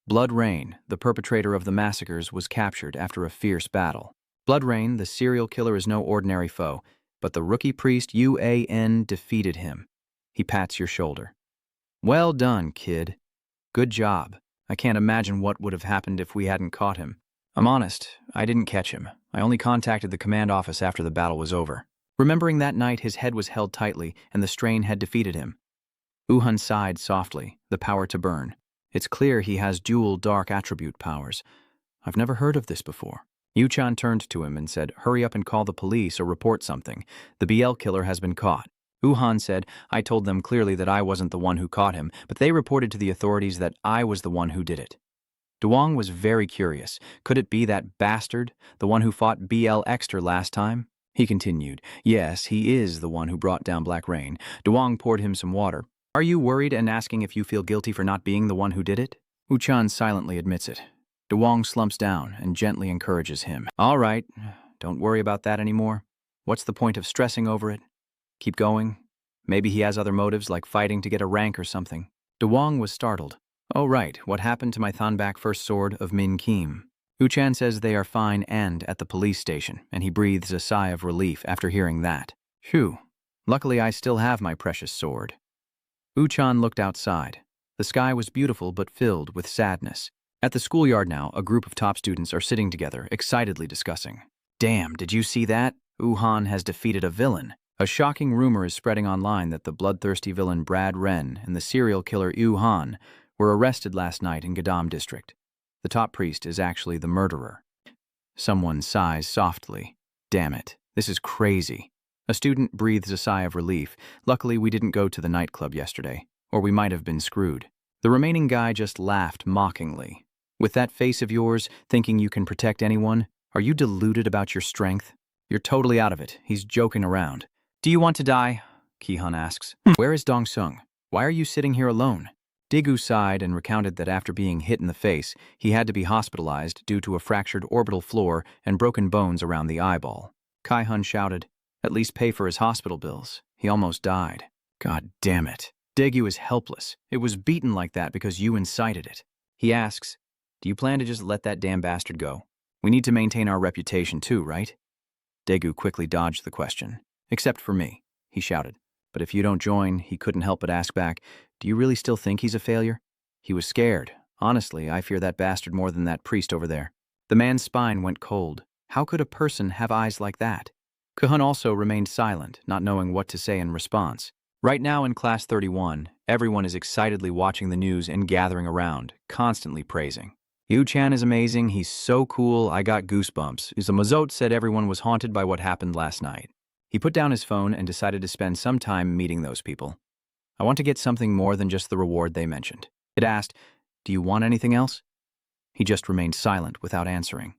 Blood Rain, the perpetrator of the massacres, was captured after a fierce battle. Blood Rain, the serial killer, is no ordinary foe, but the rookie priest Yuan defeated him. He pats your shoulder. "Well done, kid. Good job. I can't imagine what would have happened if we hadn't caught him. I'm honest, I didn't catch him. I only contacted the command office after the battle was over." Remembering that night, his head was held tightly and the strain had defeated him. Wuhan sighed softly, the power to burn. It's clear he has dual dark attribute powers. I've never heard of this before. Yu-chan turned to him and said, "Hurry up and call the police or report something. The BL killer has been caught." Uhan said, "I told them clearly that I wasn't the one who caught him, but they reported to the authorities that I was the one who did it." Duong was very curious. Could it be that bastard, the one who fought BL Exter last time? He continued, "Yes, he is the one who brought down Black Rain." Duong poured him some water. "Are you worried and asking if you feel guilty for not being the one who did it?" Uchan silently admits it. Duong slumps down and gently encourages him. "All right, don't worry about that anymore. What's the point of stressing over it? Keep going. Maybe he has other motives like fighting to get a rank or something." Duong was startled. "Oh right, what happened to my Thonback first sword of Min Kim?" Uchan says they are fine and at the police station, and he breathes a sigh of relief after hearing that. "Phew, luckily I still have my precious sword." Uchan looked outside. The sky was beautiful but filled with sadness. At the schoolyard now, a group of top students are sitting together, excitedly discussing. "Damn, did you see that? Uhan has defeated a villain." A shocking rumor is spreading online that the bloodthirsty villain Brad Ren and the serial killer Uhan were arrested last night in Gadam district. The top priest is actually the murderer. Someone sighs softly. "Damn it, this is crazy." A student breathes a sigh of relief. "Luckily, we didn't go to the nightclub yesterday, or we might have been screwed." The remaining guy just laughed mockingly. "With that face of yours, thinking you can protect anyone, are you deluded about your strength? You're totally out of it. He's joking around." "Do you want to die?" Ki-hun asks. "Where is Dong-sung? Why are you sitting here alone?" Daegu sighed and recounted that after being hit in the face, he had to be hospitalized due to a fractured orbital floor and broken bones around the eyeball. Kai-hun shouted, "At least pay for his hospital bills. He almost died." "God damn it. Daegu is helpless. It was beaten like that because you incited it." He asks, "Do you plan to just let that damn bastard go? We need to maintain our reputation too, right?" Daegu quickly dodged the question. "Except for me," he shouted. But if you don't join, he couldn't help but ask back, "Do you really still think he's a failure?" He was scared. "Honestly, I fear that bastard more than that priest over there." The man's spine went cold. How could a person have eyes like that? Ki-hun also remained silent, not knowing what to say in response. Right now in Class 31, everyone is excitedly watching the news and gathering around, constantly praising. "Yu-chan is amazing, he's so cool, I got goosebumps." Mazot said everyone was haunted by what happened last night. He put down his phone and decided to spend some time meeting those people. "I want to get something more than just the reward they mentioned." It asked, "Do you want anything else?" He just remained silent without answering.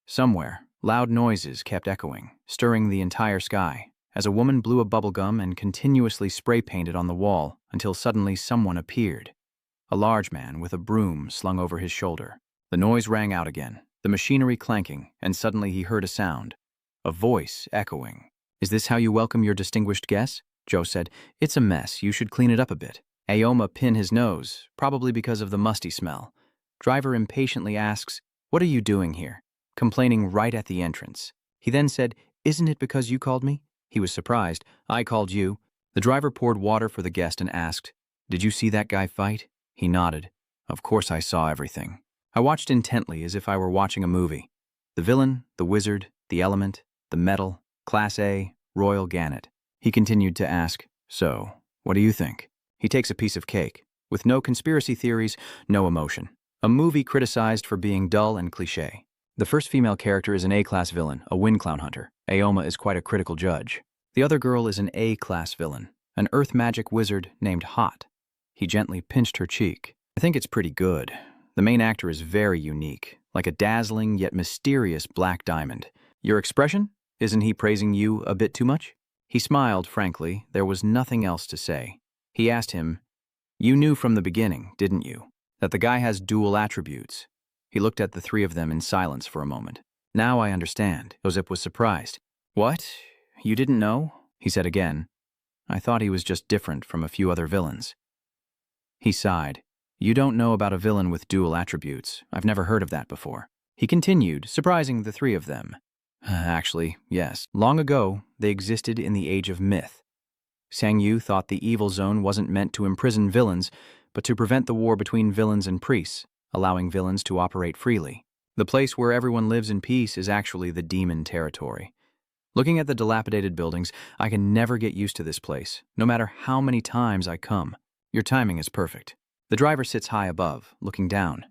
Somewhere, loud noises kept echoing, stirring the entire sky, as a woman blew a bubblegum and continuously spray-painted on the wall until suddenly someone appeared. A large man with a broom slung over his shoulder. The noise rang out again, the machinery clanking, and suddenly he heard a sound. A voice echoing. "Is this how you welcome your distinguished guests?" Joe said. "It's a mess. You should clean it up a bit." Aoma pinned his nose, probably because of the musty smell. Driver impatiently asks, "What are you doing here?" Complaining right at the entrance. He then said, "Isn't it because you called me?" He was surprised. "I called you." The driver poured water for the guest and asked, "Did you see that guy fight?" He nodded. "Of course I saw everything." I watched intently as if I were watching a movie. The villain, the wizard, the element, the metal, Class A, Royal Gannet. He continued to ask, "So, what do you think?" He takes a piece of cake. With no conspiracy theories, no emotion. A movie criticized for being dull and cliché. The first female character is an A-class villain, a wind clown hunter. Aoma is quite a critical judge. The other girl is an A-class villain, an earth magic wizard named Hot. He gently pinched her cheek. "I think it's pretty good. The main actor is very unique, like a dazzling yet mysterious black diamond. Your expression? Isn't he praising you a bit too much?" He smiled frankly. There was nothing else to say. He asked him, "You knew from the beginning, didn't you, that the guy has dual attributes?" He looked at the three of them in silence for a moment. "Now I understand." Ozip was surprised. "What? You didn't know?" he said again. "I thought he was just different from a few other villains." He sighed. "You don't know about a villain with dual attributes. I've never heard of that before." He continued, surprising the three of them. "Actually, yes. Long ago, they existed in the age of myth. Sang Yu thought the evil zone wasn't meant to imprison villains, but to prevent the war between villains and priests, allowing villains to operate freely. The place where everyone lives in peace is actually the demon territory. Looking at the dilapidated buildings, I can never get used to this place, no matter how many times I come. Your timing is perfect." The driver sits high above, looking down.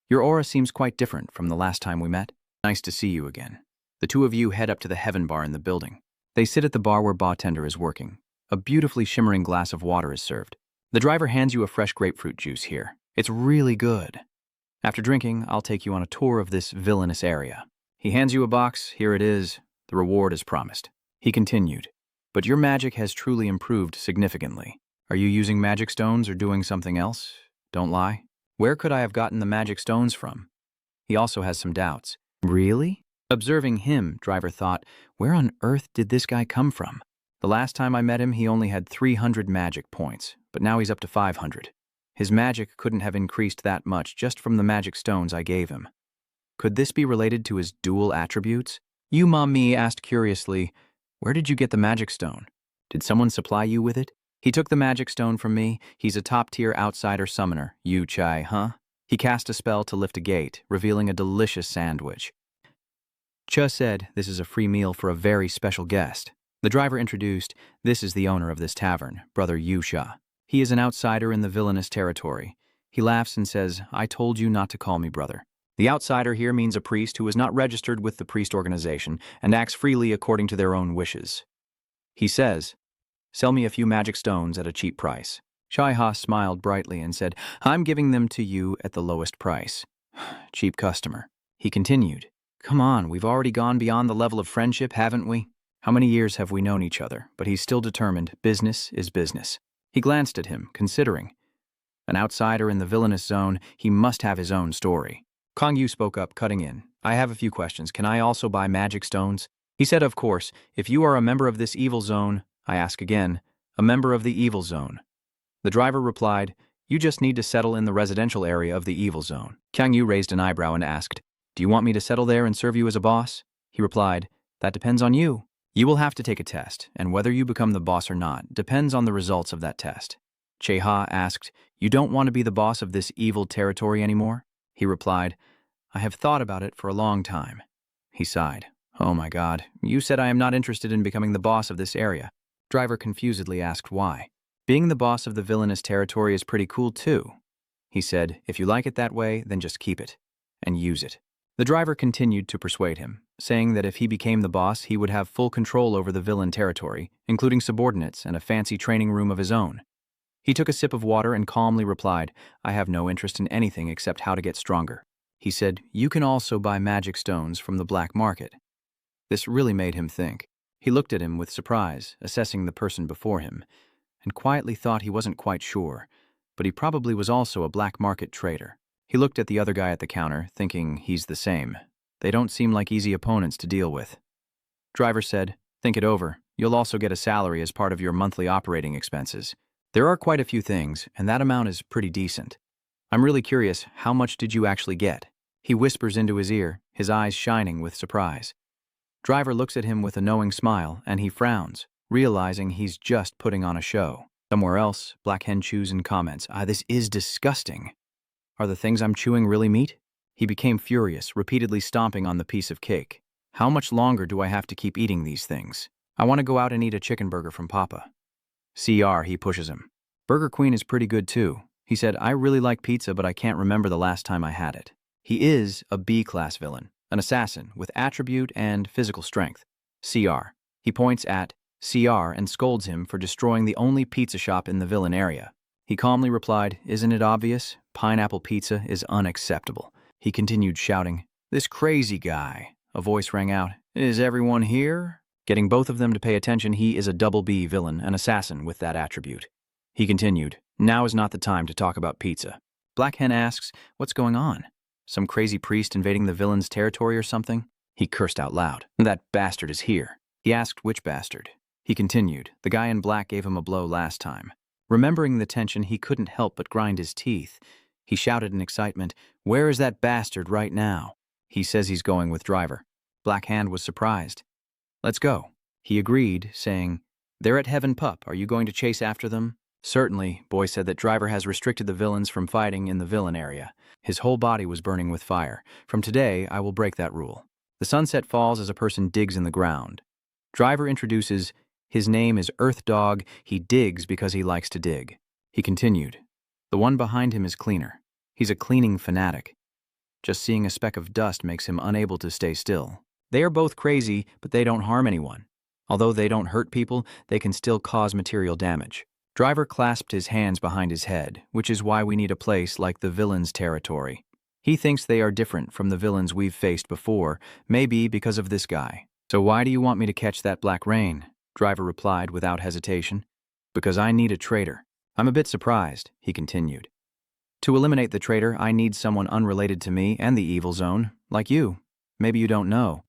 "Your aura seems quite different from the last time we met." Nice to see you again. The two of you head up to the Heaven Bar in the building. They sit at the bar where bartender is working. A beautifully shimmering glass of water is served. The driver hands you a fresh grapefruit juice here. It's really good. After drinking, I'll take you on a tour of this villainous area. He hands you a box. Here it is. The reward is promised. He continued, but your magic has truly improved significantly. Are you using magic stones or doing something else? Don't lie. Where could I have gotten the magic stones from? He also has some doubts. Really? Observing him, Driver thought, where on earth did this guy come from? The last time I met him, he only had 300 magic points, but now he's up to 500. His magic couldn't have increased that much just from the magic stones I gave him. Could this be related to his dual attributes? Yu Ma-Mi asked curiously, where did you get the magic stone? Did someone supply you with it? He took the magic stone from me. He's a top-tier outsider summoner. Yu Chai, huh? He cast a spell to lift a gate, revealing a delicious sandwich. Cha said, this is a free meal for a very special guest. The driver introduced, this is the owner of this tavern, Brother Yu Sha. He is an outsider in the villainous territory. He laughs and says, I told you not to call me brother. The outsider here means a priest who is not registered with the priest organization and acts freely according to their own wishes. He says, sell me a few magic stones at a cheap price. Shai Ha smiled brightly and said, I'm giving them to you at the lowest price. Cheap customer. He continued, come on, we've already gone beyond the level of friendship, haven't we? How many years have we known each other? But he's still determined, business is business. He glanced at him, considering. An outsider in the villainous zone, he must have his own story. Kong Yu spoke up, cutting in. I have a few questions. Can I also buy magic stones? He said, of course, if you are a member of this evil zone, I ask again, a member of the evil zone. The driver replied, you just need to settle in the residential area of the evil zone. Kang Yu raised an eyebrow and asked, do you want me to settle there and serve you as a boss? He replied, that depends on you. You will have to take a test, and whether you become the boss or not depends on the results of that test. Che-Ha asked, you don't want to be the boss of this evil territory anymore? He replied, I have thought about it for a long time. He sighed. Oh my God, you said I am not interested in becoming the boss of this area. Driver confusedly asked why. Being the boss of the villainous territory is pretty cool too. He said, if you like it that way, then just keep it and use it. The driver continued to persuade him, saying that if he became the boss, he would have full control over the villain territory, including subordinates and a fancy training room of his own. He took a sip of water and calmly replied, I have no interest in anything except how to get stronger. He said, you can also buy magic stones from the black market. This really made him think. He looked at him with surprise, assessing the person before him, and quietly thought he wasn't quite sure, but he probably was also a black market trader. He looked at the other guy at the counter, thinking he's the same. They don't seem like easy opponents to deal with. Driver said, think it over. You'll also get a salary as part of your monthly operating expenses. There are quite a few things, and that amount is pretty decent. I'm really curious, how much did you actually get? He whispers into his ear, his eyes shining with surprise. Driver looks at him with a knowing smile, and he frowns, realizing he's just putting on a show. Somewhere else, Black Hen chews and comments, this is disgusting. Are the things I'm chewing really meat? He became furious, repeatedly stomping on the piece of cake. How much longer do I have to keep eating these things? I want to go out and eat a chicken burger from Papa. CR, he pushes him. Burger Queen is pretty good too. He said, I really like pizza, but I can't remember the last time I had it. He is a B-class villain, an assassin with attribute and physical strength. CR. He points at CR and scolds him for destroying the only pizza shop in the villain area. He calmly replied, isn't it obvious? Pineapple pizza is unacceptable. He continued shouting, this crazy guy. A voice rang out, is everyone here? Getting both of them to pay attention, he is a double B villain, an assassin with that attribute. He continued, now is not the time to talk about pizza. Black Hen asks, what's going on? Some crazy priest invading the villain's territory or something? He cursed out loud. That bastard is here. He asked which bastard. He continued, the guy in black gave him a blow last time. Remembering the tension, he couldn't help but grind his teeth. He shouted in excitement, where is that bastard right now? He says he's going with Driver. Black Hand was surprised. Let's go. He agreed, saying, they're at Heaven Pup. Are you going to chase after them? Certainly. Boy said that Driver has restricted the villains from fighting in the villain area. His whole body was burning with fire. From today, I will break that rule. The sunset falls as a person digs in the ground. Driver introduces, his name is Earth Dog. He digs because he likes to dig. He continued, the one behind him is Cleaner. He's a cleaning fanatic. Just seeing a speck of dust makes him unable to stay still. They are both crazy, but they don't harm anyone. Although they don't hurt people, they can still cause material damage. Driver clasped his hands behind his head, which is why we need a place like the villain's territory. He thinks they are different from the villains we've faced before, maybe because of this guy. So why do you want me to catch that Black Rain? Driver replied without hesitation. Because I need a traitor. I'm a bit surprised, he continued. To eliminate the traitor, I need someone unrelated to me and the evil zone, like you. Maybe you don't know.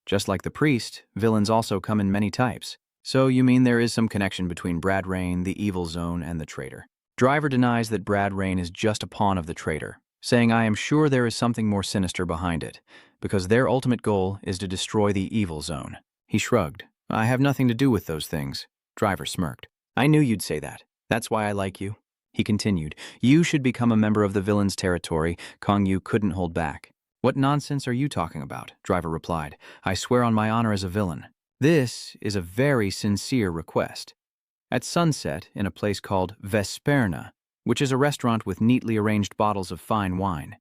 Just like the priest, villains also come in many types. So you mean there is some connection between Brad Rain, the evil zone, and the traitor. Driver denies that Brad Rain is just a pawn of the traitor, saying I am sure there is something more sinister behind it, because their ultimate goal is to destroy the evil zone. He shrugged. I have nothing to do with those things. Driver smirked. I knew you'd say that. That's why I like you. He continued. You should become a member of the villain's territory. Kong Yu couldn't hold back. What nonsense are you talking about? Driver replied. I swear on my honor as a villain. This is a very sincere request. At sunset, in a place called Vesperna, which is a restaurant with neatly arranged bottles of fine wine,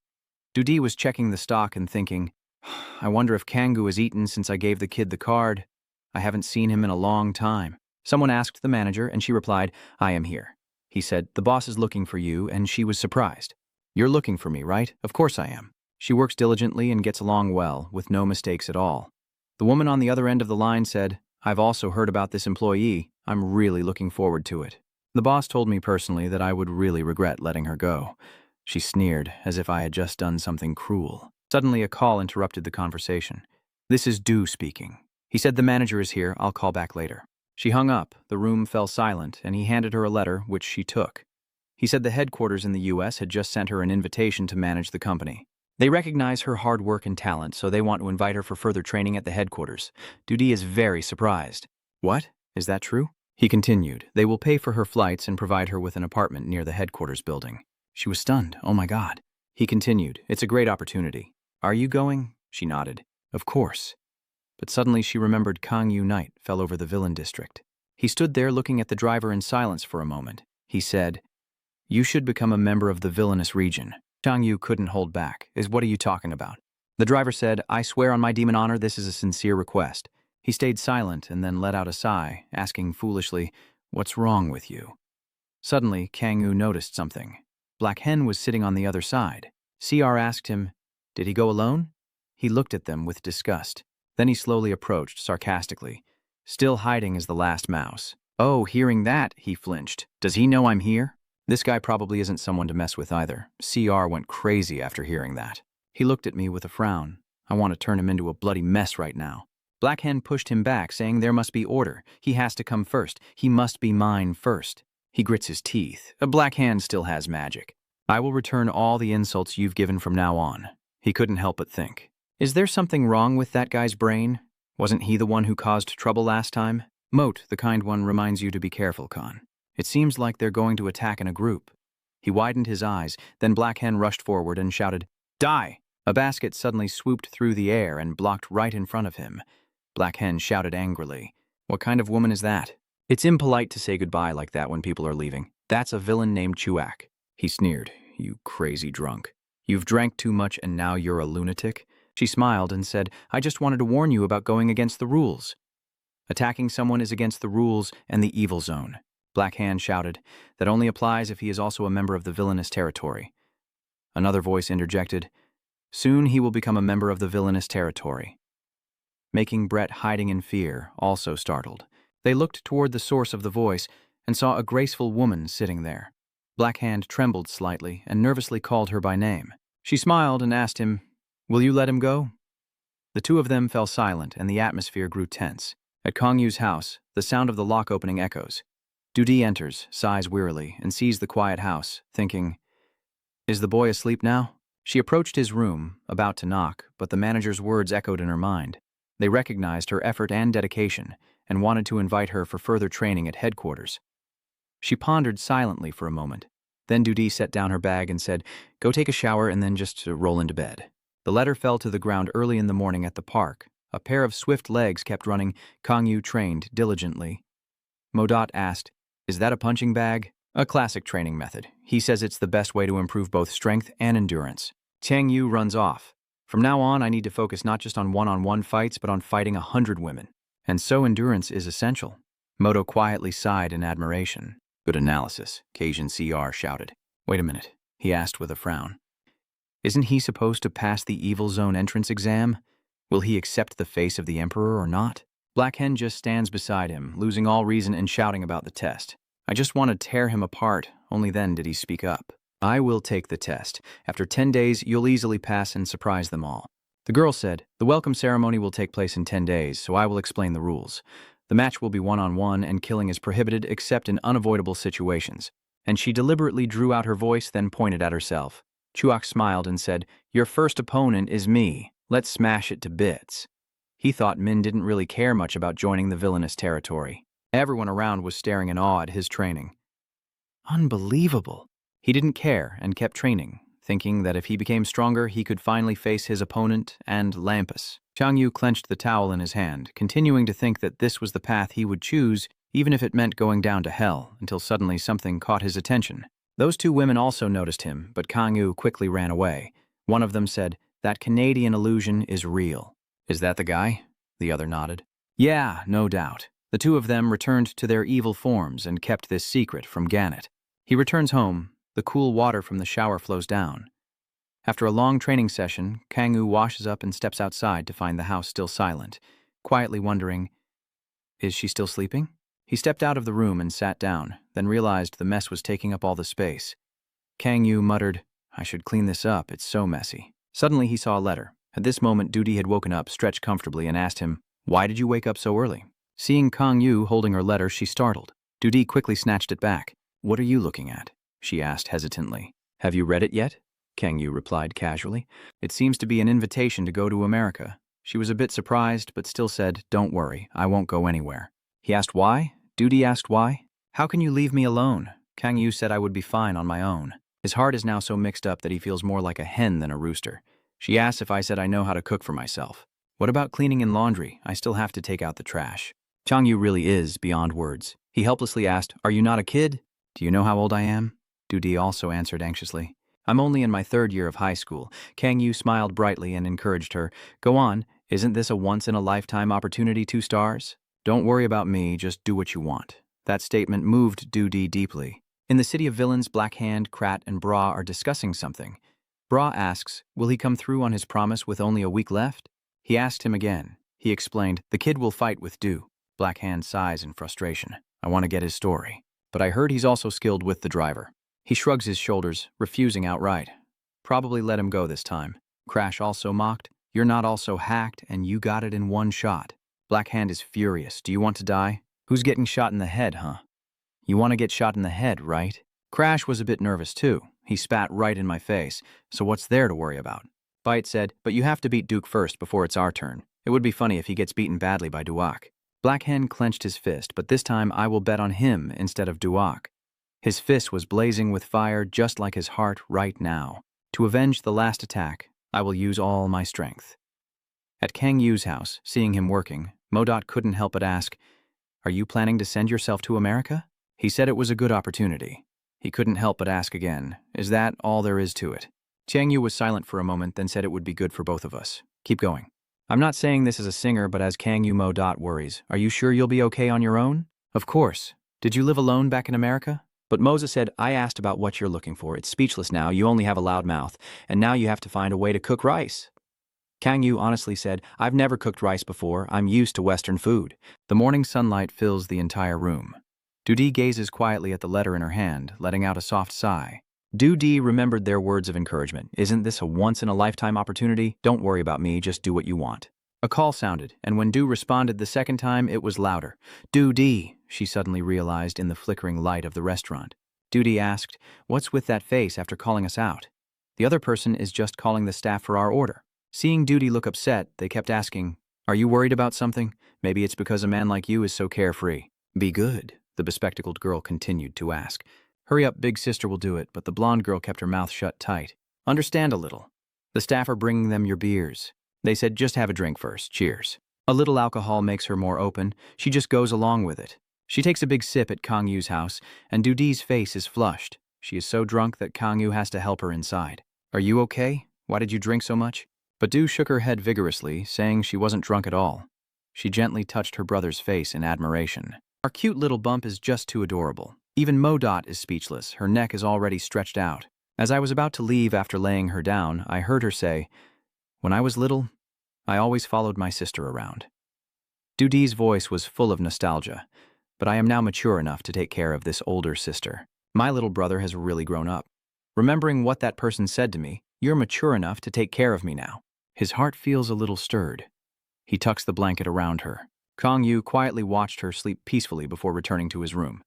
Dudi was checking the stock and thinking, I wonder if Kangoo has eaten since I gave the kid the card. I haven't seen him in a long time. Someone asked the manager, and she replied, I am here. He said, the boss is looking for you, and she was surprised. You're looking for me, right? Of course I am. She works diligently and gets along well, with no mistakes at all. The woman on the other end of the line said, I've also heard about this employee. I'm really looking forward to it. The boss told me personally that I would really regret letting her go. She sneered, as if I had just done something cruel. Suddenly, a call interrupted the conversation. This is Du speaking. He said the manager is here. I'll call back later. She hung up, the room fell silent, and he handed her a letter, which she took. He said the headquarters in the U.S. had just sent her an invitation to manage the company. They recognize her hard work and talent, so they want to invite her for further training at the headquarters. Dudi is very surprised. What? Is that true? He continued. They will pay for her flights and provide her with an apartment near the headquarters building. She was stunned. Oh my God. He continued. It's a great opportunity. Are you going? She nodded. Of course. But suddenly she remembered Kang Yu Night fell over the villain district. He stood there looking at the driver in silence for a moment. He said, You should become a member of the villainous region. Kang Yu couldn't hold back. What are you talking about? The driver said, I swear on my demon honor this is a sincere request. He stayed silent and then let out a sigh, asking foolishly, What's wrong with you? Suddenly, Kang Yu noticed something. Black Hen was sitting on the other side. CR asked him, Did he go alone? He looked at them with disgust. Then he slowly approached, sarcastically, still hiding as the last mouse. Oh, hearing that, he flinched. Does he know I'm here? This guy probably isn't someone to mess with either. CR went crazy after hearing that. He looked at me with a frown. I want to turn him into a bloody mess right now. Black Hen pushed him back, saying there must be order. He has to come first. He must be mine first. He grits his teeth. A Black Hand still has magic. I will return all the insults you've given from now on. He couldn't help but think. Is there something wrong with that guy's brain? Wasn't he the one who caused trouble last time? Moat, the kind one, reminds you to be careful, Khan. It seems like they're going to attack in a group. He widened his eyes, then Black Hen rushed forward and shouted, Die! A basket suddenly swooped through the air and blocked right in front of him. Black Hen shouted angrily, What kind of woman is that? It's impolite to say goodbye like that when people are leaving. That's a villain named Chuak. He sneered, You crazy drunk. You've drank too much and now you're a lunatic? She smiled and said, I just wanted to warn you about going against the rules. Attacking someone is against the rules and the evil zone. Black Hand shouted, That only applies if he is also a member of the villainous territory. Another voice interjected, Soon he will become a member of the villainous territory. Making Brett hiding in fear, also startled. They looked toward the source of the voice and saw a graceful woman sitting there. Black Hand trembled slightly and nervously called her by name. She smiled and asked him, Will you let him go? The two of them fell silent and the atmosphere grew tense. At Kang Yu's house, the sound of the lock opening echoes. Dudi enters, sighs wearily, and sees the quiet house, thinking, Is the boy asleep now? She approached his room, about to knock, but the manager's words echoed in her mind. They recognized her effort and dedication, and wanted to invite her for further training at headquarters. She pondered silently for a moment. Then Dudi set down her bag and said, Go take a shower and then just roll into bed. The letter fell to the ground early in the morning at the park. A pair of swift legs kept running. Kang Yu trained diligently. Modot asked, Is that a punching bag? A classic training method. He says it's the best way to improve both strength and endurance. Chang Yu runs off. From now on, I need to focus not just on one-on-one fights, but on fighting 100 women. And so endurance is essential. Moto quietly sighed in admiration. Good analysis, Cajun CR shouted. Wait a minute, he asked with a frown. Isn't he supposed to pass the Evil Zone entrance exam? Will he accept the face of the Emperor or not? Black Hen just stands beside him, losing all reason and shouting about the test. I just want to tear him apart, only then did he speak up. I will take the test. After 10 days, you'll easily pass and surprise them all. The girl said, the welcome ceremony will take place in 10 days, so I will explain the rules. The match will be one-on-one and killing is prohibited except in unavoidable situations. And she deliberately drew out her voice, then pointed at herself. Chuak smiled and said, your first opponent is me. Let's smash it to bits. He thought Min didn't really care much about joining the villainous territory. Everyone around was staring in awe at his training. Unbelievable. He didn't care and kept training, thinking that if he became stronger, he could finally face his opponent and Lampus. Chang Yu clenched the towel in his hand, continuing to think that this was the path he would choose, even if it meant going down to hell, until suddenly something caught his attention. Those two women also noticed him, but Kang Yu quickly ran away. One of them said, that Canadian illusion is real. Is that the guy? The other nodded. Yeah, no doubt. The two of them returned to their evil forms and kept this secret from Gannett. He returns home. The cool water from the shower flows down. After a long training session, Kang Yu washes up and steps outside to find the house still silent, quietly wondering, is she still sleeping? He stepped out of the room and sat down, then realized the mess was taking up all the space. Kang Yu muttered, I should clean this up, it's so messy. Suddenly he saw a letter. At this moment, Duty had woken up, stretched comfortably, and asked him, why did you wake up so early? Seeing Kang Yu holding her letter, she startled. Duty quickly snatched it back. What are you looking at? She asked hesitantly. Have you read it yet? Kang Yu replied casually. It seems to be an invitation to go to America. She was a bit surprised, but still said, don't worry, I won't go anywhere. He asked why? Duty asked why? How can you leave me alone? Kang Yu said I would be fine on my own. His heart is now so mixed up that he feels more like a hen than a rooster. She asked if I said I know how to cook for myself. What about cleaning and laundry? I still have to take out the trash. Chang Yu really is beyond words. He helplessly asked, are you not a kid? Do you know how old I am? Duty also answered anxiously. I'm only in my 3rd year of high school. Kang Yu smiled brightly and encouraged her. Go on, isn't this a once-in-a-lifetime opportunity, 2 stars? Don't worry about me, just do what you want. That statement moved Duty deeply. In the city of villains, Black Hand, Krat, and Bra are discussing something. Bra asks, will he come through on his promise with only a week left? He asked him again. He explained, the kid will fight with Du. Black Hand sighs in frustration. I want to get his story. But I heard he's also skilled with the driver. He shrugs his shoulders, refusing outright. Probably let him go this time. Crash also mocked, you're not also hacked and you got it in one shot. Black Hand is furious. Do you want to die? Who's getting shot in the head, huh? You want to get shot in the head, right? Crash was a bit nervous too. He spat right in my face. So what's there to worry about? Bite said, but you have to beat Duke first before it's our turn. It would be funny if he gets beaten badly by Duak. Black Hen clenched his fist, but this time I will bet on him instead of Duak. His fist was blazing with fire just like his heart right now. To avenge the last attack, I will use all my strength. At Kang Yu's house, seeing him working, Modot couldn't help but ask, are you planning to send yourself to America? He said it was a good opportunity. He couldn't help but ask again, is that all there is to it? Chang Yu was silent for a moment, then said it would be good for both of us. Keep going. I'm not saying this as a singer, but as Kang Yu Modot worries, are you sure you'll be okay on your own? Of course. Did you live alone back in America? But Moses said, I asked about what you're looking for. It's speechless now, you only have a loud mouth, and now you have to find a way to cook rice. Kang Yu honestly said, I've never cooked rice before, I'm used to Western food. The morning sunlight fills the entire room. Dudi gazes quietly at the letter in her hand, letting out a soft sigh. Dudi remembered their words of encouragement. Isn't this a once-in-a-lifetime opportunity? Don't worry about me, just do what you want. A call sounded, and when Du responded the second time, it was louder. Dudi, she suddenly realized in the flickering light of the restaurant. Dudi asked, what's with that face after calling us out? The other person is just calling the staff for our order. Seeing Dudi look upset, they kept asking, are you worried about something? Maybe it's because a man like you is so carefree. Be good, the bespectacled girl continued to ask. Hurry up, big sister will do it, but the blonde girl kept her mouth shut tight. Understand a little. The staff are bringing them your beers. They said just have a drink first, cheers. A little alcohol makes her more open, she just goes along with it. She takes a big sip at Kang Yu's house, and Dudi's face is flushed. She is so drunk that Kang Yu has to help her inside. Are you okay? Why did you drink so much? But Du shook her head vigorously, saying she wasn't drunk at all. She gently touched her brother's face in admiration. Our cute little bump is just too adorable. Even Modot is speechless, her neck is already stretched out. As I was about to leave after laying her down, I heard her say, "When I was little, I always followed my sister around." Dudi's voice was full of nostalgia, but I am now mature enough to take care of this older sister. My little brother has really grown up. Remembering what that person said to me, "You're mature enough to take care of me now." His heart feels a little stirred. He tucks the blanket around her. Kang Yu quietly watched her sleep peacefully before returning to his room.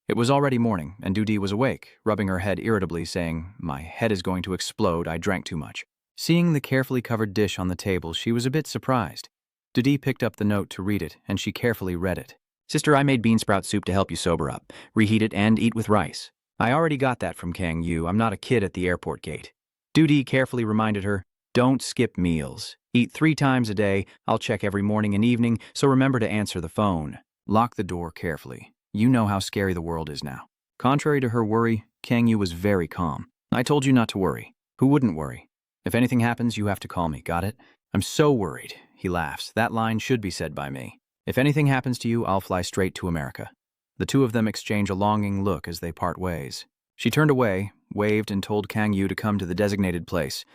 It was already morning, and Dudi was awake, rubbing her head irritably, saying, "My head is going to explode, I drank too much." Seeing the carefully covered dish on the table, she was a bit surprised. Dudi picked up the note to read it, and she carefully read it. "Sister, I made bean sprout soup to help you sober up. Reheat it and eat with rice. I already got that from Kang Yu. I'm not a kid at the airport gate." Dudi carefully reminded her, "Don't skip meals. Eat 3 times a day. I'll check every morning and evening, so remember to answer the phone. Lock the door carefully. You know how scary the world is now." Contrary to her worry, Kang Yu was very calm. "I told you not to worry. Who wouldn't worry? If anything happens, you have to call me, got it?" "I'm so worried," he laughs. "That line should be said by me. If anything happens to you, I'll fly straight to America." The two of them exchange a longing look as they part ways. She turned away, waved, and told Kang Yu to come to the designated place.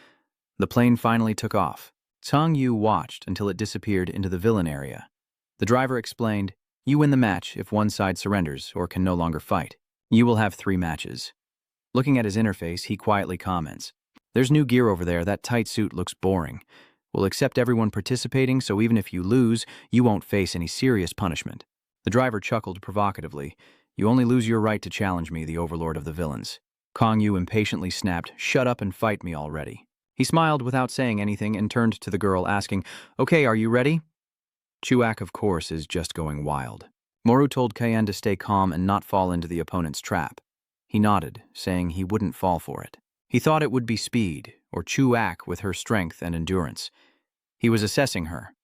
The plane finally took off. Kang Yu watched until it disappeared into the villain area. The driver explained, "You win the match if one side surrenders or can no longer fight. You will have 3 matches. Looking at his interface, he quietly comments, "There's new gear over there. That tight suit looks boring. We'll accept everyone participating, so even if you lose, you won't face any serious punishment." The driver chuckled provocatively. "You only lose your right to challenge me, the overlord of the villains." Kang Yu impatiently snapped, "Shut up and fight me already." He smiled without saying anything and turned to the girl, asking, "Okay, are you ready?" Chuak, of course, is just going wild. Moru told Kayen to stay calm and not fall into the opponent's trap. He nodded, saying he wouldn't fall for it. He thought it would be speed, or Chuak with her strength and endurance. He was assessing her.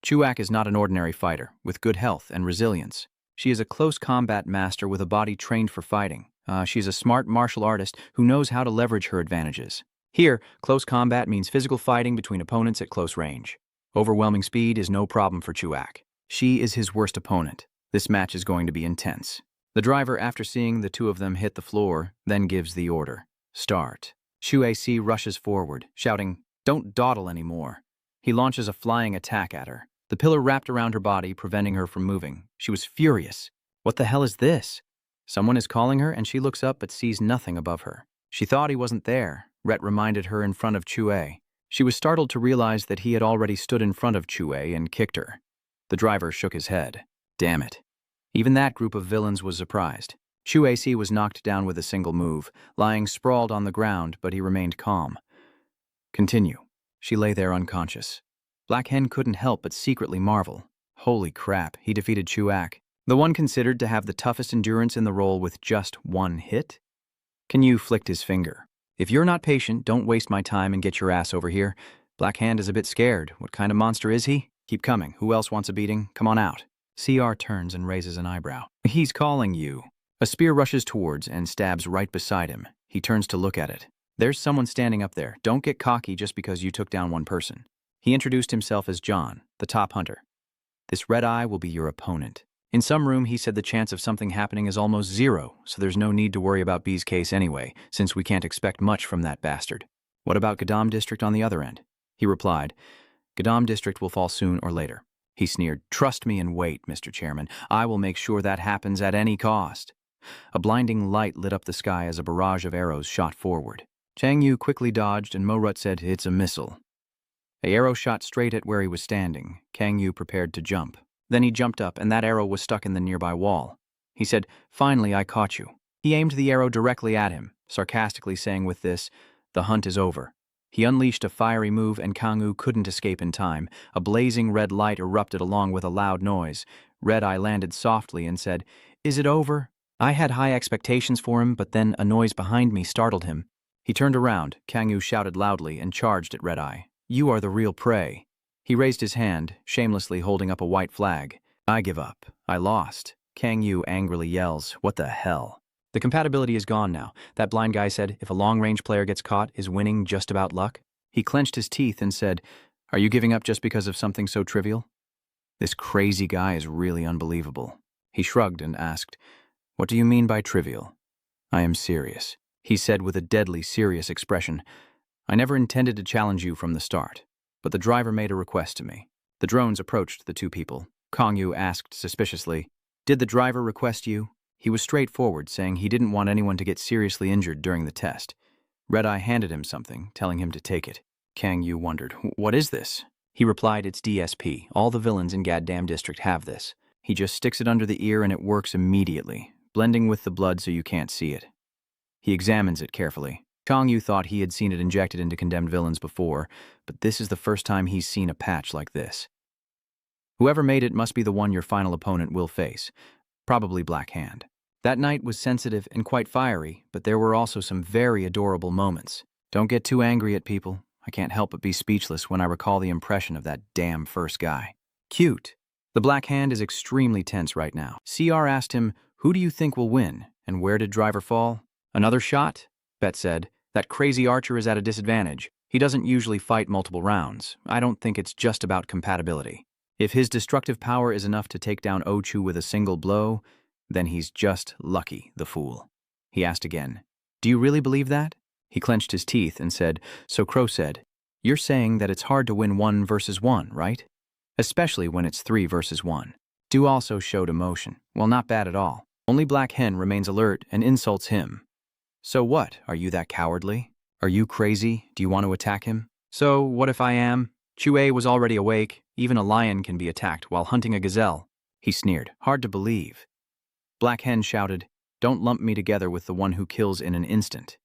Chuak is not an ordinary fighter, with good health and resilience. She is a close combat master with a body trained for fighting. She is a smart martial artist who knows how to leverage her advantages. Here, close combat means physical fighting between opponents at close range. Overwhelming speed is no problem for Chuak. She is his worst opponent. This match is going to be intense. The driver, after seeing the two of them hit the floor, then gives the order. Start. Chuac rushes forward, shouting, "Don't dawdle anymore." He launches a flying attack at her. The pillar wrapped around her body, preventing her from moving. She was furious. What the hell is this? Someone is calling her, and she looks up but sees nothing above her. She thought he wasn't there. Rhett reminded her in front of Chue. She was startled to realize that he had already stood in front of Chue and kicked her. The driver shook his head. Damn it. Even that group of villains was surprised. Chuac was knocked down with a single move, lying sprawled on the ground, but he remained calm. Continue. She lay there unconscious. Black Hen couldn't help but secretly marvel. Holy crap, he defeated Chuak, the one considered to have the toughest endurance in the role with just 1 hit? Can flicked his finger. "If you're not patient, don't waste my time and get your ass over here. Black Hand is a bit scared. What kind of monster is he? Keep coming. Who else wants a beating? Come on out." CR turns and raises an eyebrow. "He's calling you." A spear rushes towards and stabs right beside him. He turns to look at it. "There's someone standing up there. Don't get cocky just because you took down one person." He introduced himself as John, the top hunter. "This red eye will be your opponent." In some room, he said the chance of something happening is almost 0, so there's no need to worry about B's case anyway, since we can't expect much from that bastard. "What about Gadam District on the other end?" He replied, "Gadam District will fall soon or later." He sneered, "Trust me and wait, Mr. Chairman. I will make sure that happens at any cost." A blinding light lit up the sky as a barrage of arrows shot forward. Chang Yu quickly dodged, and Morut said, "It's a missile." An arrow shot straight at where he was standing. Kang Yu prepared to jump. Then he jumped up, and that arrow was stuck in the nearby wall. He said, "Finally, I caught you." He aimed the arrow directly at him, sarcastically saying with this, "The hunt is over." He unleashed a fiery move, and Kang Yu couldn't escape in time. A blazing red light erupted along with a loud noise. Red Eye landed softly and said, "Is it over?" I had high expectations for him, but then a noise behind me startled him. He turned around. Kang Yu shouted loudly and charged at Red Eye. "You are the real prey." He raised his hand, shamelessly holding up a white flag. "I give up. I lost." Kang Yu angrily yells, "What the hell?" "The compatibility is gone now. That blind guy said if a long-range player gets caught, is winning just about luck?" He clenched his teeth and said, "Are you giving up just because of something so trivial?" This crazy guy is really unbelievable. He shrugged and asked, "What do you mean by trivial?" "I am serious," he said with a deadly serious expression. "I never intended to challenge you from the start, but the driver made a request to me." The drones approached the two people. Kong Yu asked suspiciously, "Did the driver request you?" He was straightforward, saying he didn't want anyone to get seriously injured during the test. Red Eye handed him something, telling him to take it. Kang Yu wondered, "What is this?" He replied, "It's DSP. All the villains in Gaddam District have this. He just sticks it under the ear and it works immediately, blending with the blood so you can't see it." He examines it carefully. Kang Yu thought he had seen it injected into condemned villains before, but this is the first time he's seen a patch like this. Whoever made it must be the one your final opponent will face, probably Black Hand. That night was sensitive and quite fiery, but there were also some very adorable moments. Don't get too angry at people. I can't help but be speechless when I recall the impression of that damn first guy. Cute. The Black Hand is extremely tense right now. CR asked him, "Who do you think will win, and where did Driver fall?" "Another shot?" Bet said. "That crazy archer is at a disadvantage. He doesn't usually fight multiple rounds. I don't think it's just about compatibility. If his destructive power is enough to take down Ochu with a single blow, then he's just lucky, the fool." He asked again, "Do you really believe that?" He clenched his teeth and said, "So Crow said, you're saying that it's hard to win 1 versus 1, right? Especially when it's 3 versus 1. Du also showed emotion. Well, not bad at all. Only Black Hen remains alert and insults him. So what? Are you that cowardly? Are you crazy? Do you want to attack him? So what if I am? Chue was already awake. Even a lion can be attacked while hunting a gazelle." He sneered. "Hard to believe." Black Hen shouted, "Don't lump me together with the one who kills in an instant.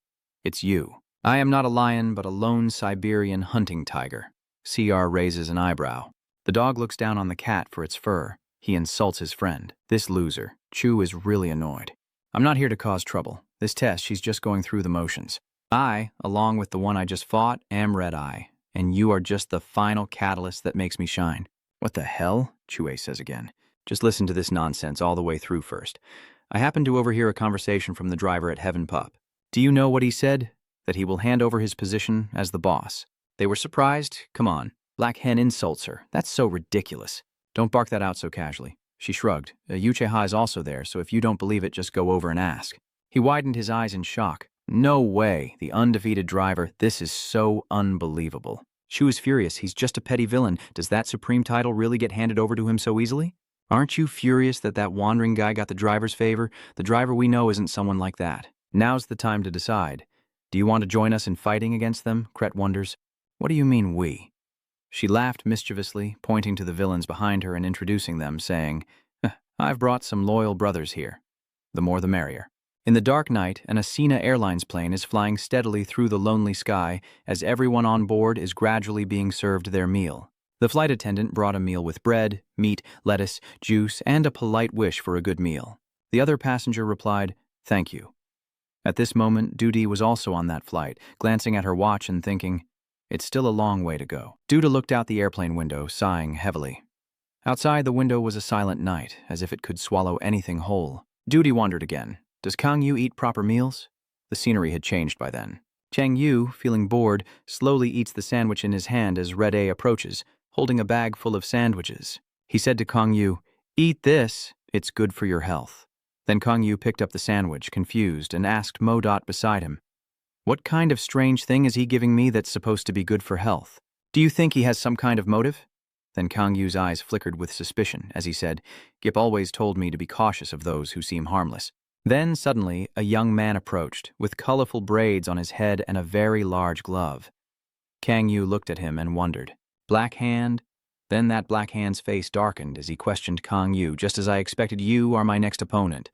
It's you. I am not a lion, but a lone Siberian hunting tiger." CR raises an eyebrow. The dog looks down on the cat for its fur. He insults his friend. This loser. Chu is really annoyed. "I'm not here to cause trouble. This test, she's just going through the motions. I, along with the one I just fought, am Red Eye, and you are just the final catalyst that makes me shine." "What the hell?" Chue says again. "Just listen to this nonsense all the way through first. I happened to overhear a conversation from the driver at Heaven Pup. Do you know what he said? That he will hand over his position as the boss. They were surprised? Come on. Black Hen insults her. That's so ridiculous. Don't bark that out so casually." She shrugged. "Yucheha is also there, so if you don't believe it, just go over and ask." He widened his eyes in shock. "No way, the undefeated driver. This is so unbelievable." Chu is furious. He's just a petty villain. Does that supreme title really get handed over to him so easily? Aren't you furious that that wandering guy got the driver's favor? The driver we know isn't someone like that. Now's the time to decide. Do you want to join us in fighting against them? Kret wonders. What do you mean we? She laughed mischievously, pointing to the villains behind her and introducing them, saying, "I've brought some loyal brothers here. The more the merrier." In the dark night, an Asina Airlines plane is flying steadily through the lonely sky as everyone on board is gradually being served their meal. The flight attendant brought a meal with bread, meat, lettuce, juice, and a polite wish for a good meal. The other passenger replied, "Thank you." At this moment, Duda was also on that flight, glancing at her watch and thinking, it's still a long way to go. Duda looked out the airplane window, sighing heavily. Outside the window was a silent night, as if it could swallow anything whole. Duda wondered again, does Kang Yu eat proper meals? The scenery had changed by then. Chang Yu, feeling bored, slowly eats the sandwich in his hand as Red A approaches, holding a bag full of sandwiches. He said to Kang Yu, "Eat this, it's good for your health." Then Kang Yu picked up the sandwich, confused, and asked Modot beside him, "What kind of strange thing is he giving me that's supposed to be good for health? Do you think he has some kind of motive?" Then Kang Yu's eyes flickered with suspicion as he said, "Gip always told me to be cautious of those who seem harmless." Then suddenly a young man approached, with colorful braids on his head and a very large glove. Kang Yu looked at him and wondered, "Black Hand?" Then that Black Hand's face darkened as he questioned Kang Yu, "Just as I expected, you are my next opponent.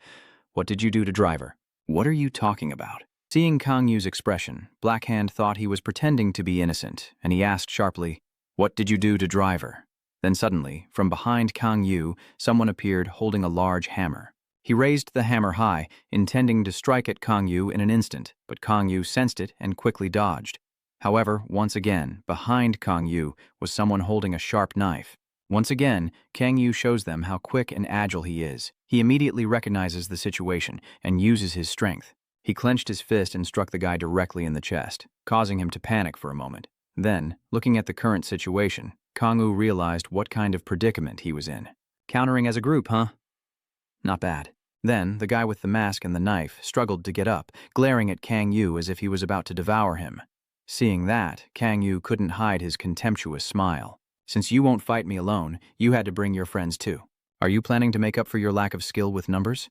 What did you do to Driver?" "What are you talking about?" Seeing Kang Yu's expression, Black Hand thought he was pretending to be innocent, and he asked sharply, "What did you do to Driver?" Then suddenly, from behind Kang Yu, someone appeared holding a large hammer. He raised the hammer high, intending to strike at Kang Yu in an instant, but Kang Yu sensed it and quickly dodged. However, once again, behind Kang Yu was someone holding a sharp knife. Once again, Kang Yu shows them how quick and agile he is. He immediately recognizes the situation and uses his strength. He clenched his fist and struck the guy directly in the chest, causing him to panic for a moment. Then, looking at the current situation, Kang-woo realized what kind of predicament he was in. Countering as a group, huh? Not bad. Then, the guy with the mask and the knife struggled to get up, glaring at Kang-yu as if he was about to devour him. Seeing that, Kang-yu couldn't hide his contemptuous smile. Since you won't fight me alone, you had to bring your friends too. Are you planning to make up for your lack of skill with numbers?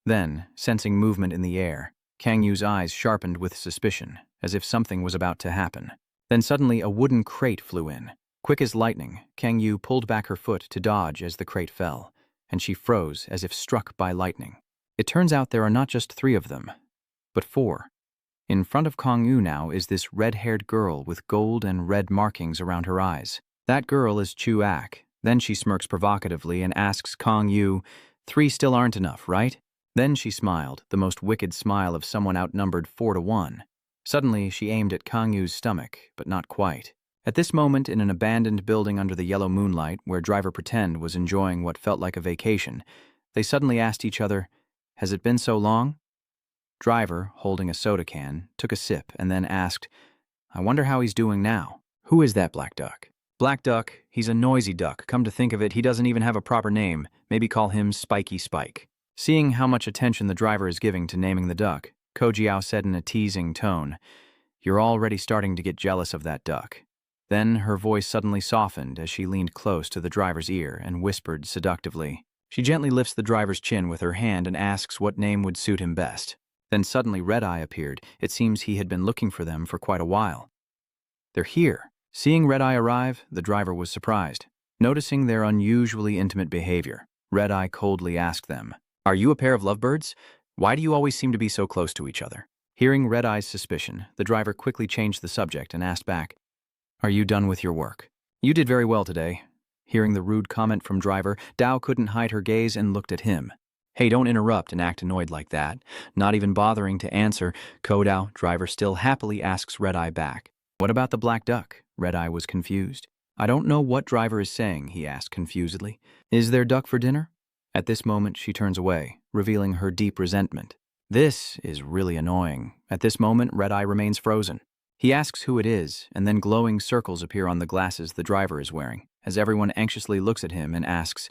Then, sensing movement in the air, Kang-yu's eyes sharpened with suspicion, as if something was about to happen. Then suddenly a wooden crate flew in. Quick as lightning, Kang-yu pulled back her foot to dodge as the crate fell, and she froze as if struck by lightning. It turns out there are not just 3 of them, but 4. In front of Kang-yu now is this red-haired girl with gold and red markings around her eyes. That girl is Chu-ak. Then she smirks provocatively and asks Kang-yu, 3 still aren't enough, right? Then she smiled, the most wicked smile of someone outnumbered 4-1. Suddenly, she aimed at Kang-yu's stomach, but not quite. At this moment, in an abandoned building under the yellow moonlight, where Driver Pretend was enjoying what felt like a vacation, they suddenly asked each other, "Has it been so long?" Driver, holding a soda can, took a sip and then asked, "I wonder how he's doing now. Who is that black duck?" "Black duck, he's a noisy duck. Come to think of it, he doesn't even have a proper name. Maybe call him Spiky Spike." Seeing how much attention the driver is giving to naming the duck, Kojiao said in a teasing tone, "You're already starting to get jealous of that duck." Then her voice suddenly softened as she leaned close to the driver's ear and whispered seductively. She gently lifts the driver's chin with her hand and asks what name would suit him best. Then suddenly Red-Eye appeared. It seems he had been looking for them for quite a while. "They're here." Seeing Red-Eye arrive, the driver was surprised. Noticing their unusually intimate behavior, Red-Eye coldly asked them, "Are you a pair of lovebirds? Why do you always seem to be so close to each other?" Hearing Red-Eye's suspicion, the driver quickly changed the subject and asked back, "Are you done with your work?" "You did very well today." Hearing the rude comment from Driver, Dao couldn't hide her gaze and looked at him. "Hey, don't interrupt and act annoyed like that." Not even bothering to answer, Kodao, Driver still happily asks Red-Eye back, "What about the black duck?" Red-Eye was confused. "I don't know what Driver is saying," he asked confusedly. "Is there duck for dinner?" At this moment, she turns away, revealing her deep resentment. This is really annoying. At this moment, Red-Eye remains frozen. He asks who it is, and then glowing circles appear on the glasses the driver is wearing, as everyone anxiously looks at him and asks,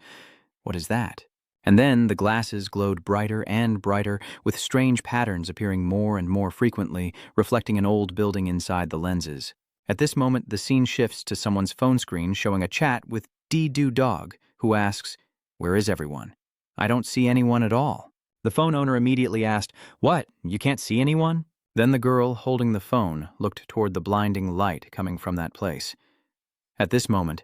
"What is that?" And then the glasses glowed brighter and brighter, with strange patterns appearing more and more frequently, reflecting an old building inside the lenses. At this moment, the scene shifts to someone's phone screen showing a chat with Dee-Doo Dog, who asks, "Where is everyone?" "I don't see anyone at all." The phone owner immediately asked, "What? You can't see anyone?" Then the girl holding the phone looked toward the blinding light coming from that place. At this moment,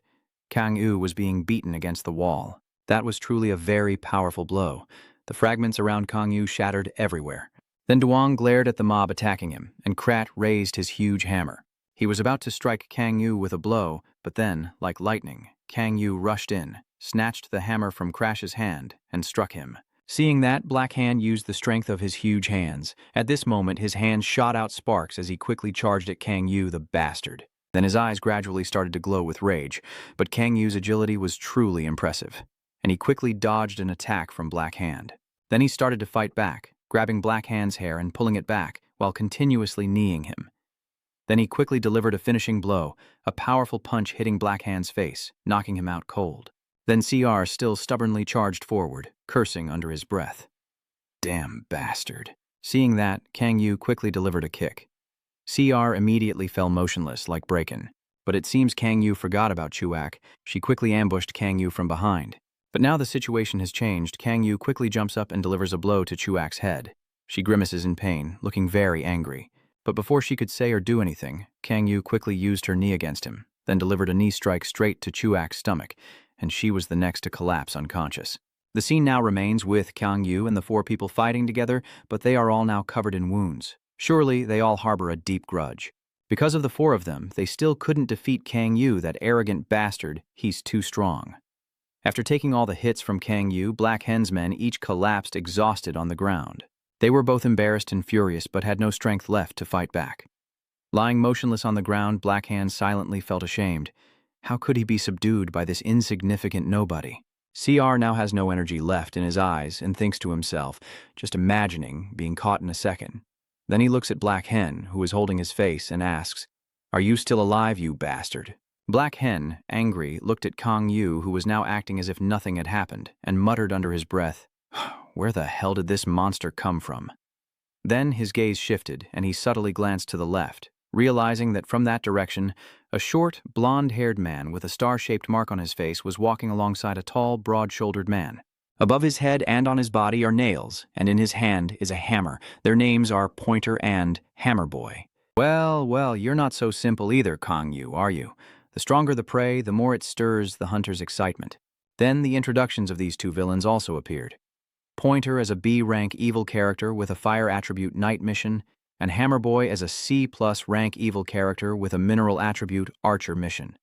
Kang-woo was being beaten against the wall. That was truly a very powerful blow. The fragments around Kang-woo shattered everywhere. Then Duong glared at the mob attacking him, and Krat raised his huge hammer. He was about to strike Kang-woo with a blow, but then, like lightning, Kang-woo rushed in, snatched the hammer from Crash's hand, and struck him. Seeing that, Black Hand used the strength of his huge hands. At this moment, his hands shot out sparks as he quickly charged at Kang-woo, the bastard. Then his eyes gradually started to glow with rage, but Kang-woo's agility was truly impressive, and he quickly dodged an attack from Black Hand. Then he started to fight back, grabbing Black Hand's hair and pulling it back while continuously kneeing him. Then he quickly delivered a finishing blow, a powerful punch hitting Black Hand's face, knocking him out cold. Then CR still stubbornly charged forward, cursing under his breath. "Damn bastard." Seeing that, Kang-woo quickly delivered a kick. CR immediately fell motionless like Braken, but it seems Kang-woo forgot about Chu-ak. She quickly ambushed Kang-woo from behind. But now the situation has changed. Kang-woo quickly jumps up and delivers a blow to Chu-ak's head. She grimaces in pain, looking very angry. But before she could say or do anything, Kang-woo quickly used her knee against him, then delivered a knee strike straight to Chu-ak's stomach, and she was the next to collapse unconscious. The scene now remains with Kang-woo and the 4 people fighting together, but they are all now covered in wounds. Surely they all harbor a deep grudge. Because of the 4 of them, they still couldn't defeat Kang-woo, that arrogant bastard. He's too strong. After taking all the hits from Kang-woo, Black Hen's men each collapsed exhausted on the ground. They were both embarrassed and furious, but had no strength left to fight back. Lying motionless on the ground, Black Hand silently felt ashamed. How could he be subdued by this insignificant nobody? CR now has no energy left in his eyes and thinks to himself, just imagining being caught in a second. Then he looks at Black Hen, who is holding his face, and asks, Are you still alive, you bastard? Black Hen, angry, looked at Kang Yu, who was now acting as if nothing had happened, and muttered under his breath, "Where the hell did this monster come from?" Then his gaze shifted, and he subtly glanced to the left, realizing that from that direction, a short, blonde-haired man with a star-shaped mark on his face was walking alongside a tall, broad-shouldered man. Above his head and on his body are nails, and in his hand is a hammer. Their names are Pointer and Hammer Boy. Well, you're not so simple either, Kang Yu, are you? The stronger the prey, the more it stirs the hunter's excitement. Then the introductions of these two villains also appeared. Pointer as a B-rank evil character with a fire attribute Night Mission, and Hammer Boy as a C+ rank evil character with a mineral attribute Archer Mission.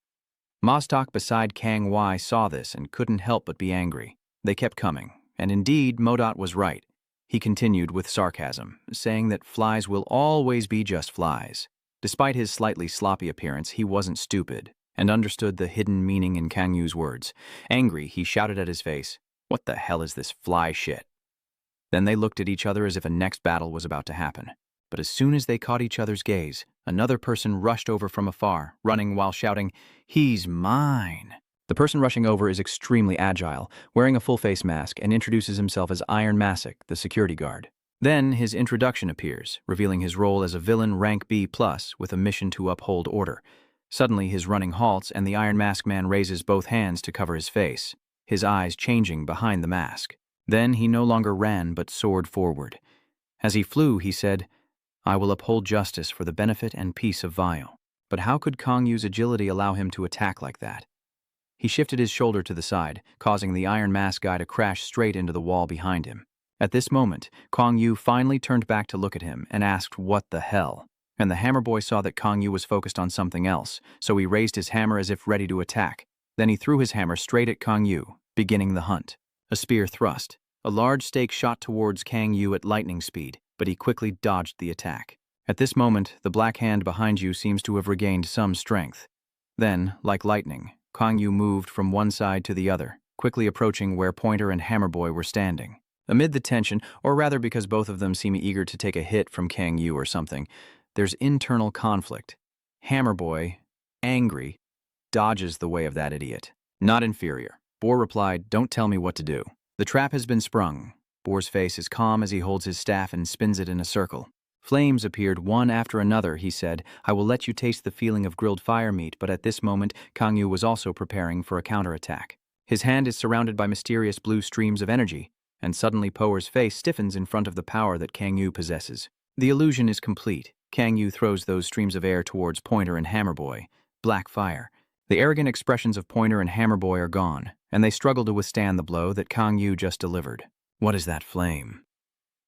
Mostok beside Kang Wai saw this and couldn't help but be angry. They kept coming, and indeed Modot was right. He continued with sarcasm, saying that flies will always be just flies. Despite his slightly sloppy appearance, he wasn't stupid, and understood the hidden meaning in Kang Yu's words. Angry, he shouted at his face, "What the hell is this fly shit?" Then they looked at each other as if a next battle was about to happen. But as soon as they caught each other's gaze, another person rushed over from afar, running while shouting, "He's mine!" The person rushing over is extremely agile, wearing a full-face mask, and introduces himself as Iron Masik, the security guard. Then his introduction appears, revealing his role as a villain rank B+ with a mission to uphold order. Suddenly his running halts, and the Iron Mask man raises both hands to cover his face, his eyes changing behind the mask. Then he no longer ran but soared forward. As he flew, he said, "I will uphold justice for the benefit and peace of Vile." But how could Kang Yu's agility allow him to attack like that? He shifted his shoulder to the side, causing the Iron Mask guy to crash straight into the wall behind him. At this moment, Kang Yu finally turned back to look at him and asked, "What the hell?" And the Hammer Boy saw that Kang Yu was focused on something else, so he raised his hammer as if ready to attack. Then he threw his hammer straight at Kang Yu, beginning the hunt. A spear thrust. A large stake shot towards Kang Yu at lightning speed, but he quickly dodged the attack. At this moment, the black hand behind you seems to have regained some strength. Then, like lightning, Kang Yu moved from one side to the other, quickly approaching where Pointer and Hammer Boy were standing. Amid the tension, or rather because both of them seem eager to take a hit from Kang Yu or something, there's internal conflict. Hammer Boy, angry, dodges the way of that idiot. Not inferior. Boar replied, "Don't tell me what to do. The trap has been sprung." Boar's face is calm as he holds his staff and spins it in a circle. Flames appeared one after another, he said. "I will let you taste the feeling of grilled fire meat," but at this moment, Kang Yu was also preparing for a counterattack. His hand is surrounded by mysterious blue streams of energy, and suddenly Poer's face stiffens in front of the power that Kang Yu possesses. The illusion is complete. Kang Yu throws those streams of air towards Pointer and Hammer Boy. Black fire. The arrogant expressions of Pointer and Hammer Boy are gone, and they struggle to withstand the blow that Kang Yu just delivered. What is that flame?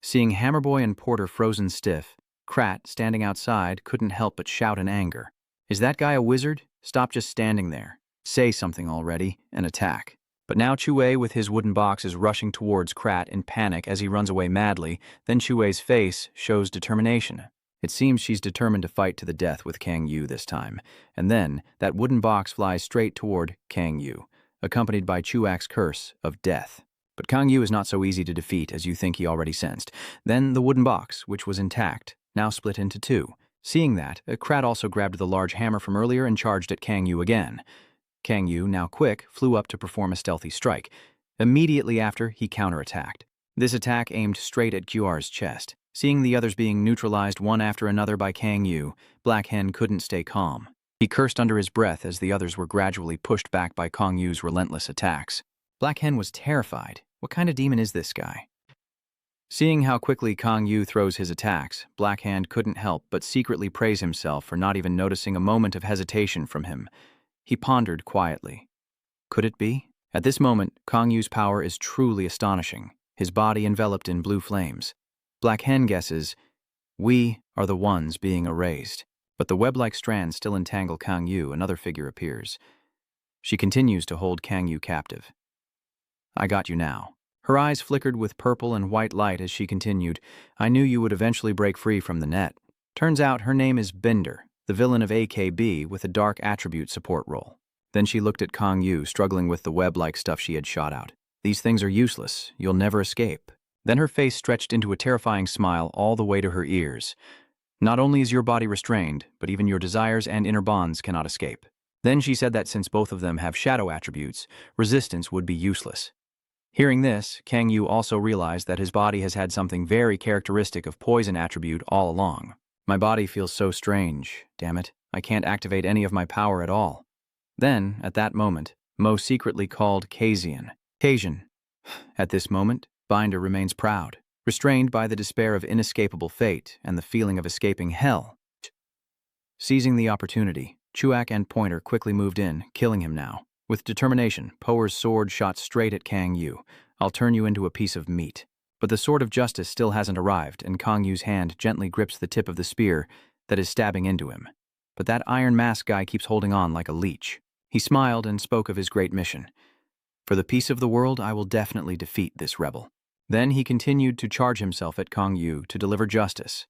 Seeing Hammer Boy and Porter frozen stiff, Krat, standing outside, couldn't help but shout in anger. "Is that guy a wizard? Stop just standing there. Say something already, and attack." But now Chue with his wooden box is rushing towards Krat in panic as he runs away madly. Then Chue's face shows determination. It seems she's determined to fight to the death with Kang Yu this time. And then, that wooden box flies straight toward Kang Yu, accompanied by Chuak's curse of death. But Kang Yu is not so easy to defeat as you think he already sensed. Then the wooden box, which was intact, now split into two. Seeing that, Krat also grabbed the large hammer from earlier and charged at Kang Yu again. Kang Yu, now quick, flew up to perform a stealthy strike. Immediately after, he counterattacked. This attack aimed straight at Gyar's chest. Seeing the others being neutralized one after another by Kang Yu, Black Hen couldn't stay calm. He cursed under his breath as the others were gradually pushed back by Kang Yu's relentless attacks. Black Hen was terrified. What kind of demon is this guy? Seeing how quickly Kang Yu throws his attacks, Black Hand couldn't help but secretly praise himself for not even noticing a moment of hesitation from him. He pondered quietly. Could it be? At this moment, Kang Yu's power is truly astonishing, his body enveloped in blue flames. Black Hen guesses, we are the ones being erased. But the web-like strands still entangle Kang Yu. Another figure appears. She continues to hold Kang Yu captive. I got you now. Her eyes flickered with purple and white light as she continued, I knew you would eventually break free from the net. Turns out her name is Bender, the villain of AKB with a dark attribute support role. Then she looked at Kang Yu, struggling with the web-like stuff she had shot out. These things are useless. You'll never escape. Then her face stretched into a terrifying smile all the way to her ears. Not only is your body restrained, but even your desires and inner bonds cannot escape. Then she said that since both of them have shadow attributes, resistance would be useless. Hearing this, Kang Yu also realized that his body has had something very characteristic of poison attribute all along. My body feels so strange, damn it. I can't activate any of my power at all. Then, at that moment, Mo secretly called Kasian. Kasian. At this moment, Binder remains proud, restrained by the despair of inescapable fate and the feeling of escaping hell. Seizing the opportunity, Chuak and Pointer quickly moved in, killing him now. With determination, Poer's sword shot straight at Kang Yu. I'll turn you into a piece of meat. But the sword of justice still hasn't arrived, and Kang Yu's hand gently grips the tip of the spear that is stabbing into him. But that iron mask guy keeps holding on like a leech. He smiled and spoke of his great mission. For the peace of the world, I will definitely defeat this rebel. Then he continued to charge himself at Kang Yu to deliver justice.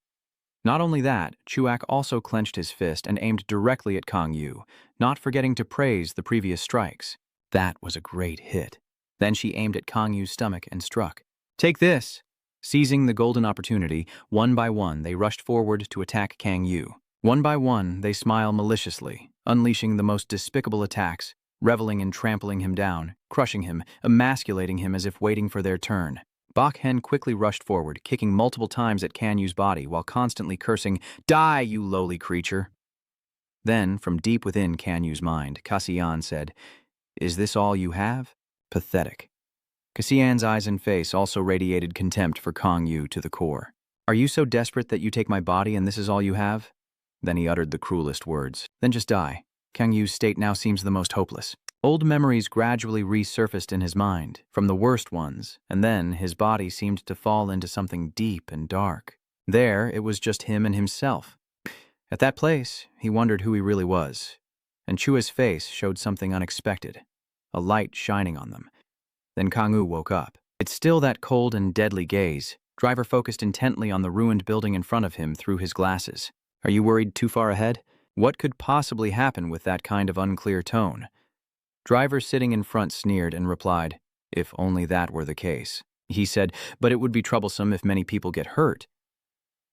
Not only that, Chuak also clenched his fist and aimed directly at Kang Yu, not forgetting to praise the previous strikes. That was a great hit. Then she aimed at Kang Yu's stomach and struck. Take this! Seizing the golden opportunity, one by one they rushed forward to attack Kang Yu. One by one they smile maliciously, unleashing the most despicable attacks, reveling in trampling him down, crushing him, emasculating him as if waiting for their turn. Bak Hen quickly rushed forward, kicking multiple times at Kang Yu's body while constantly cursing, "Die, you lowly creature!" Then, from deep within Kang Yu's mind, Kasian said, "Is this all you have?" Pathetic. Kasian's eyes and face also radiated contempt for Kang Yu to the core. "Are you so desperate that you take my body and this is all you have?" Then he uttered the cruelest words. "Then just die." Kang Yu's state now seems the most hopeless. Old memories gradually resurfaced in his mind, from the worst ones, and then his body seemed to fall into something deep and dark. There, it was just him and himself. At that place, he wondered who he really was, and Chua's face showed something unexpected, a light shining on them. Then Kang Yu woke up. It's still that cold and deadly gaze. Driver focused intently on the ruined building in front of him through his glasses. Are you worried too far ahead? What could possibly happen with that kind of unclear tone? Driver sitting in front sneered and replied, "If only that were the case." He said, "But it would be troublesome if many people get hurt."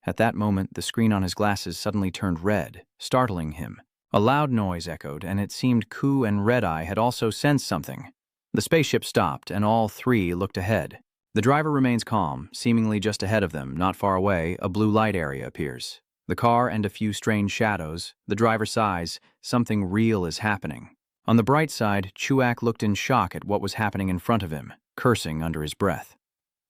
At that moment, the screen on his glasses suddenly turned red, startling him. A loud noise echoed, and it seemed Ku and Red-Eye had also sensed something. The spaceship stopped, and all three looked ahead. The driver remains calm, seemingly just ahead of them, not far away, a blue light area appears. The car and a few strange shadows. The driver sighs, something real is happening. On the bright side, Chuak looked in shock at what was happening in front of him, cursing under his breath.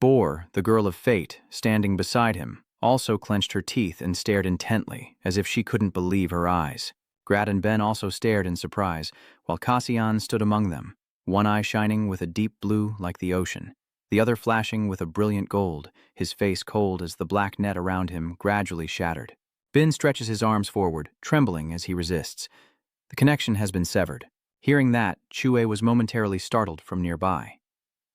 Bor, the girl of fate, standing beside him, also clenched her teeth and stared intently, as if she couldn't believe her eyes. Grad and Ben also stared in surprise, while Kasian stood among them, one eye shining with a deep blue like the ocean, the other flashing with a brilliant gold, his face cold as the black net around him gradually shattered. Ben stretches his arms forward, trembling as he resists. The connection has been severed. Hearing that, Chue was momentarily startled from nearby.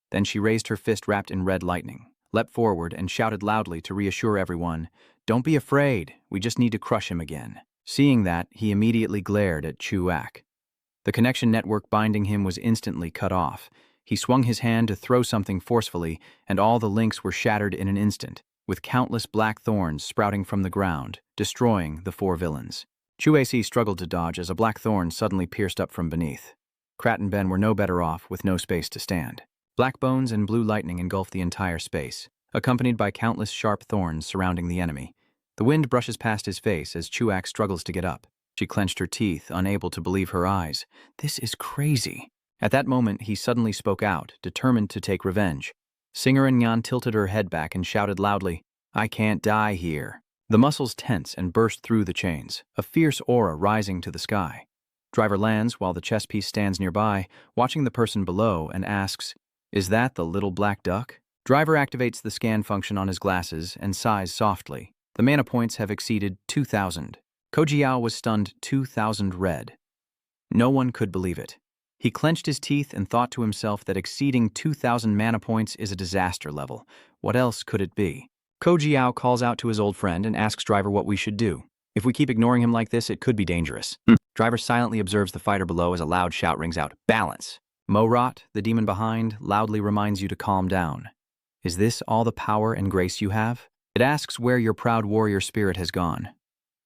Then she raised her fist wrapped in red lightning, leapt forward, and shouted loudly to reassure everyone, "Don't be afraid, we just need to crush him again." Seeing that, he immediately glared at Chuak. The connection network binding him was instantly cut off. He swung his hand to throw something forcefully, and all the links were shattered in an instant, with countless black thorns sprouting from the ground, destroying the four villains. Chuac struggled to dodge as a black thorn suddenly pierced up from beneath. Krat and Ben were no better off, with no space to stand. Black bones and blue lightning engulfed the entire space, accompanied by countless sharp thorns surrounding the enemy. The wind brushes past his face as Chuak struggles to get up. She clenched her teeth, unable to believe her eyes. This is crazy. At that moment, he suddenly spoke out, determined to take revenge. Singer and Nyan tilted her head back and shouted loudly, "I can't die here." The muscles tense and burst through the chains, a fierce aura rising to the sky. Driver lands while the chess piece stands nearby, watching the person below, and asks, "Is that the little black duck?" Driver activates the scan function on his glasses and sighs softly. The mana points have exceeded 2,000. Kojiao was stunned 2,000 red. No one could believe it. He clenched his teeth and thought to himself that exceeding 2,000 mana points is a disaster level. What else could it be? Kojiao calls out to his old friend and asks Driver what we should do. If we keep ignoring him like this, it could be dangerous. Driver silently observes the fighter below as a loud shout rings out, "Balance!" Morot, the demon behind, loudly reminds you to calm down. Is this all the power and grace you have? It asks where your proud warrior spirit has gone.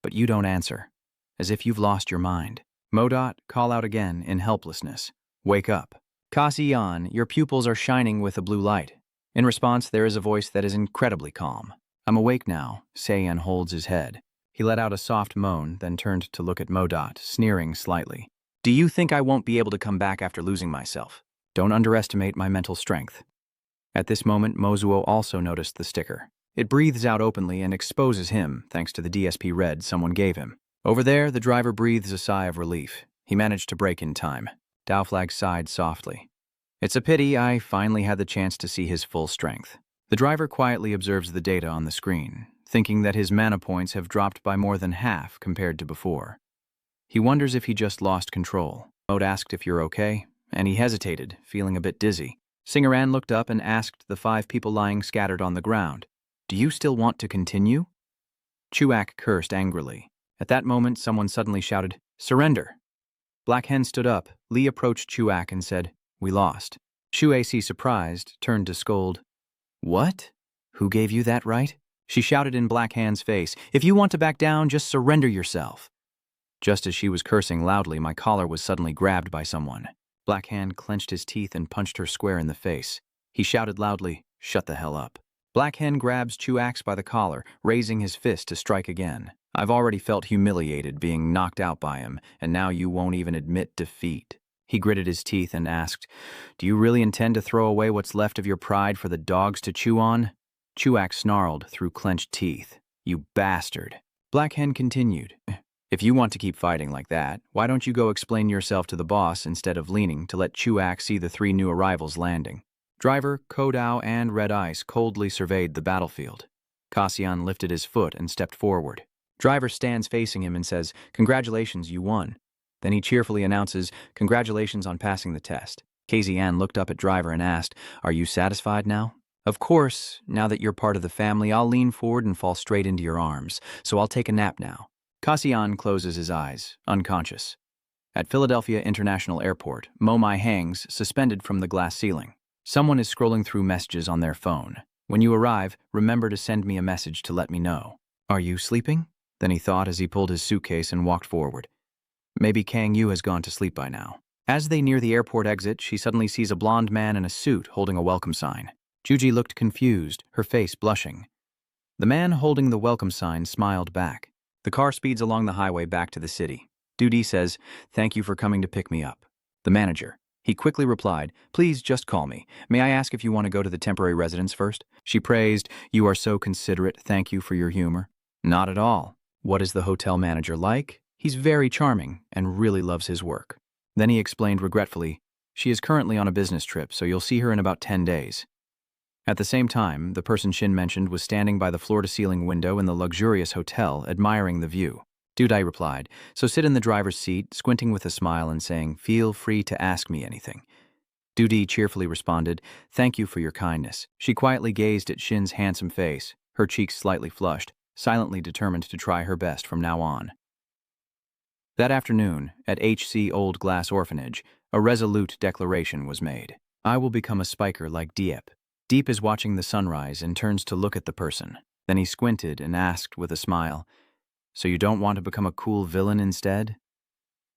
but you don't answer, as if you've lost your mind. Modot, call out again in helplessness. Wake up. Kasi-yan, your pupils are shining with a blue light. In response, there is a voice that is incredibly calm. I'm awake now. Seiyan holds his head. He let out a soft moan, then turned to look at Modot, sneering slightly. Do you think I won't be able to come back after losing myself? Don't underestimate my mental strength. At this moment, Mozuo also noticed the sticker. It breathes out openly and exposes him, thanks to the DSP red someone gave him. Over there, the driver breathes a sigh of relief. He managed to brake in time. Daoflag sighed softly. It's a pity I finally had the chance to see his full strength. The driver quietly observes the data on the screen, thinking that his mana points have dropped by more than half compared to before. He wonders if he just lost control. Mode asked if you're okay, and he hesitated, feeling a bit dizzy. Singeran looked up and asked the 5 people lying scattered on the ground, Do you still want to continue? Chuak cursed angrily. At that moment, someone suddenly shouted, Surrender! Black Hen stood up. Lee approached Chuak and said, We lost. Shuac, surprised, turned to scold. What? Who gave you that right? She shouted in Black Hand's face, If you want to back down, just surrender yourself. Just as she was cursing loudly, my collar was suddenly grabbed by someone. Black Hand clenched his teeth and punched her square in the face. He shouted loudly, Shut the hell up. Black Hen grabs Chuax by the collar, raising his fist to strike again. I've already felt humiliated being knocked out by him, and now you won't even admit defeat. He gritted his teeth and asked, Do you really intend to throw away what's left of your pride for the dogs to chew on? Chuak snarled through clenched teeth. You bastard. Black Hen continued, If you want to keep fighting like that, why don't you go explain yourself to the boss instead of leaning to let Chuak see the 3 new arrivals landing? Driver, Kodao, and Red Ice coldly surveyed the battlefield. Cassian lifted his foot and stepped forward. Driver stands facing him and says, Congratulations, you won. Then he cheerfully announces, Congratulations on passing the test. KZN looked up at Driver and asked, Are you satisfied now? Of course, now that you're part of the family, I'll lean forward and fall straight into your arms, so I'll take a nap now. Cassian closes his eyes, unconscious. At Philadelphia International Airport, Momai hangs, suspended from the glass ceiling. Someone is scrolling through messages on their phone. When you arrive, remember to send me a message to let me know. Are you sleeping? Then he thought as he pulled his suitcase and walked forward. Maybe Kang Yu has gone to sleep by now. As they near the airport exit, she suddenly sees a blonde man in a suit holding a welcome sign. Juji looked confused, her face blushing. The man holding the welcome sign smiled back. The car speeds along the highway back to the city. Dudi says, Thank you for coming to pick me up. The manager. He quickly replied, Please just call me. May I ask if you want to go to the temporary residence first? She praised, You are so considerate, thank you for your humor. Not at all. What is the hotel manager like? He's very charming and really loves his work. Then he explained regretfully, She is currently on a business trip, so you'll see her in about 10 days. At the same time, the person Shin mentioned was standing by the floor-to-ceiling window in the luxurious hotel, admiring the view. Dudai replied, So sit in the driver's seat, squinting with a smile and saying, Feel free to ask me anything. Dudi cheerfully responded, Thank you for your kindness. She quietly gazed at Shin's handsome face, her cheeks slightly flushed, silently determined to try her best from now on. That afternoon, at HC Old Glass Orphanage, a resolute declaration was made. I will become a spiker like Diep. Deep is watching the sunrise and turns to look at the person. Then he squinted and asked with a smile, So you don't want to become a cool villain instead?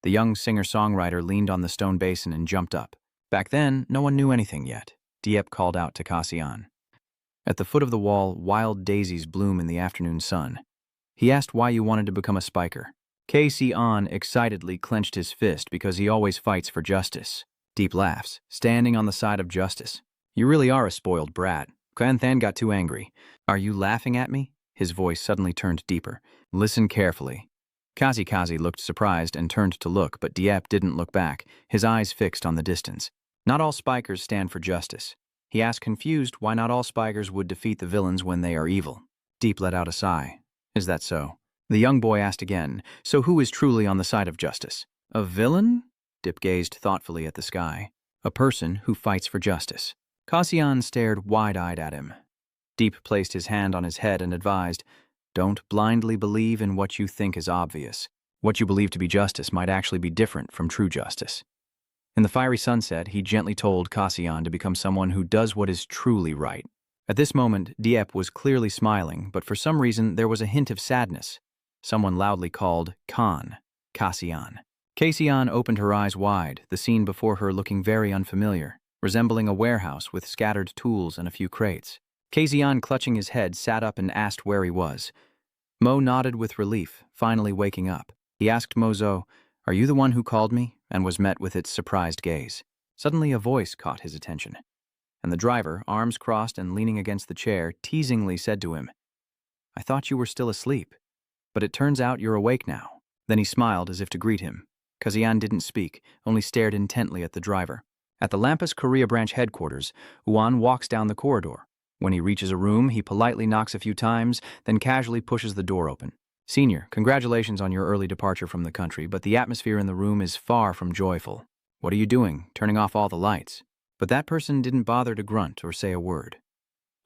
The young singer-songwriter leaned on the stone basin and jumped up. Back then, no one knew anything yet. Diep called out to Cassian. At the foot of the wall, wild daisies bloom in the afternoon sun. He asked why you wanted to become a spiker. Cassian excitedly clenched his fist because he always fights for justice. Deep laughs, standing on the side of justice. You really are a spoiled brat. Klanthan got too angry. Are you laughing at me? His voice suddenly turned deeper. Listen carefully. Kazi looked surprised and turned to look, but Diep didn't look back, his eyes fixed on the distance. Not all spikers stand for justice. He asked confused why not all spikers would defeat the villains when they are evil. Deep let out a sigh. Is that so? The young boy asked again, So who is truly on the side of justice? A villain? Dip gazed thoughtfully at the sky. A person who fights for justice. Cassian stared wide-eyed at him. Deep placed his hand on his head and advised, Don't blindly believe in what you think is obvious. What you believe to be justice might actually be different from true justice. In the fiery sunset, he gently told Cassian to become someone who does what is truly right. At this moment, Diep was clearly smiling, but for some reason there was a hint of sadness. Someone loudly called, "Khan, Cassian." Cassian opened her eyes wide, the scene before her looking very unfamiliar, resembling a warehouse with scattered tools and a few crates. Cassian, clutching his head, sat up and asked where he was. Mo nodded with relief, finally waking up. He asked Mozo, "Are you the one who called me?" and was met with its surprised gaze. Suddenly a voice caught his attention, and the driver, arms crossed and leaning against the chair, teasingly said to him, "I thought you were still asleep, but it turns out you're awake now." Then he smiled as if to greet him. Cassian didn't speak, only stared intently at the driver. At the Lampas Korea branch headquarters, Uan walks down the corridor. When he reaches a room, he politely knocks a few times, then casually pushes the door open. "Senior, congratulations on your early departure from the country, but the atmosphere in the room is far from joyful. What are you doing, turning off all the lights?" But that person didn't bother to grunt or say a word.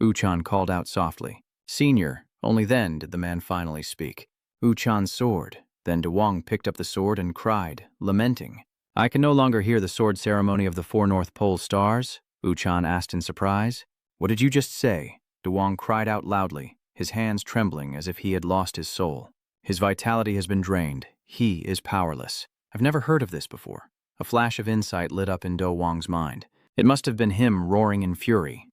Uchan called out softly, "Senior." Only then did the man finally speak. Uchan's sword. Then DeWong picked up the sword and cried, lamenting. "I can no longer hear the sword ceremony of the 4 North Pole stars?" Uchan asked in surprise. "What did you just say?" DeWong cried out loudly, his hands trembling as if he had lost his soul. "His vitality has been drained. He is powerless." "I've never heard of this before." A flash of insight lit up in Do Wong's mind. It must have been him roaring in fury.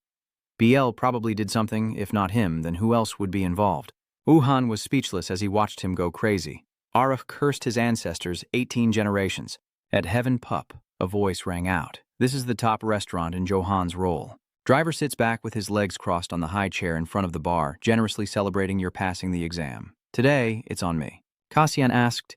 BL probably did something. If not him, then who else would be involved? Wuhan was speechless as he watched him go crazy. Aruch cursed his ancestors 18 generations. At Heaven Pup, a voice rang out. "This is the top restaurant in Johan's role." Driver sits back with his legs crossed on the high chair in front of the bar, generously celebrating your passing the exam. "Today, it's on me." Cassian asked,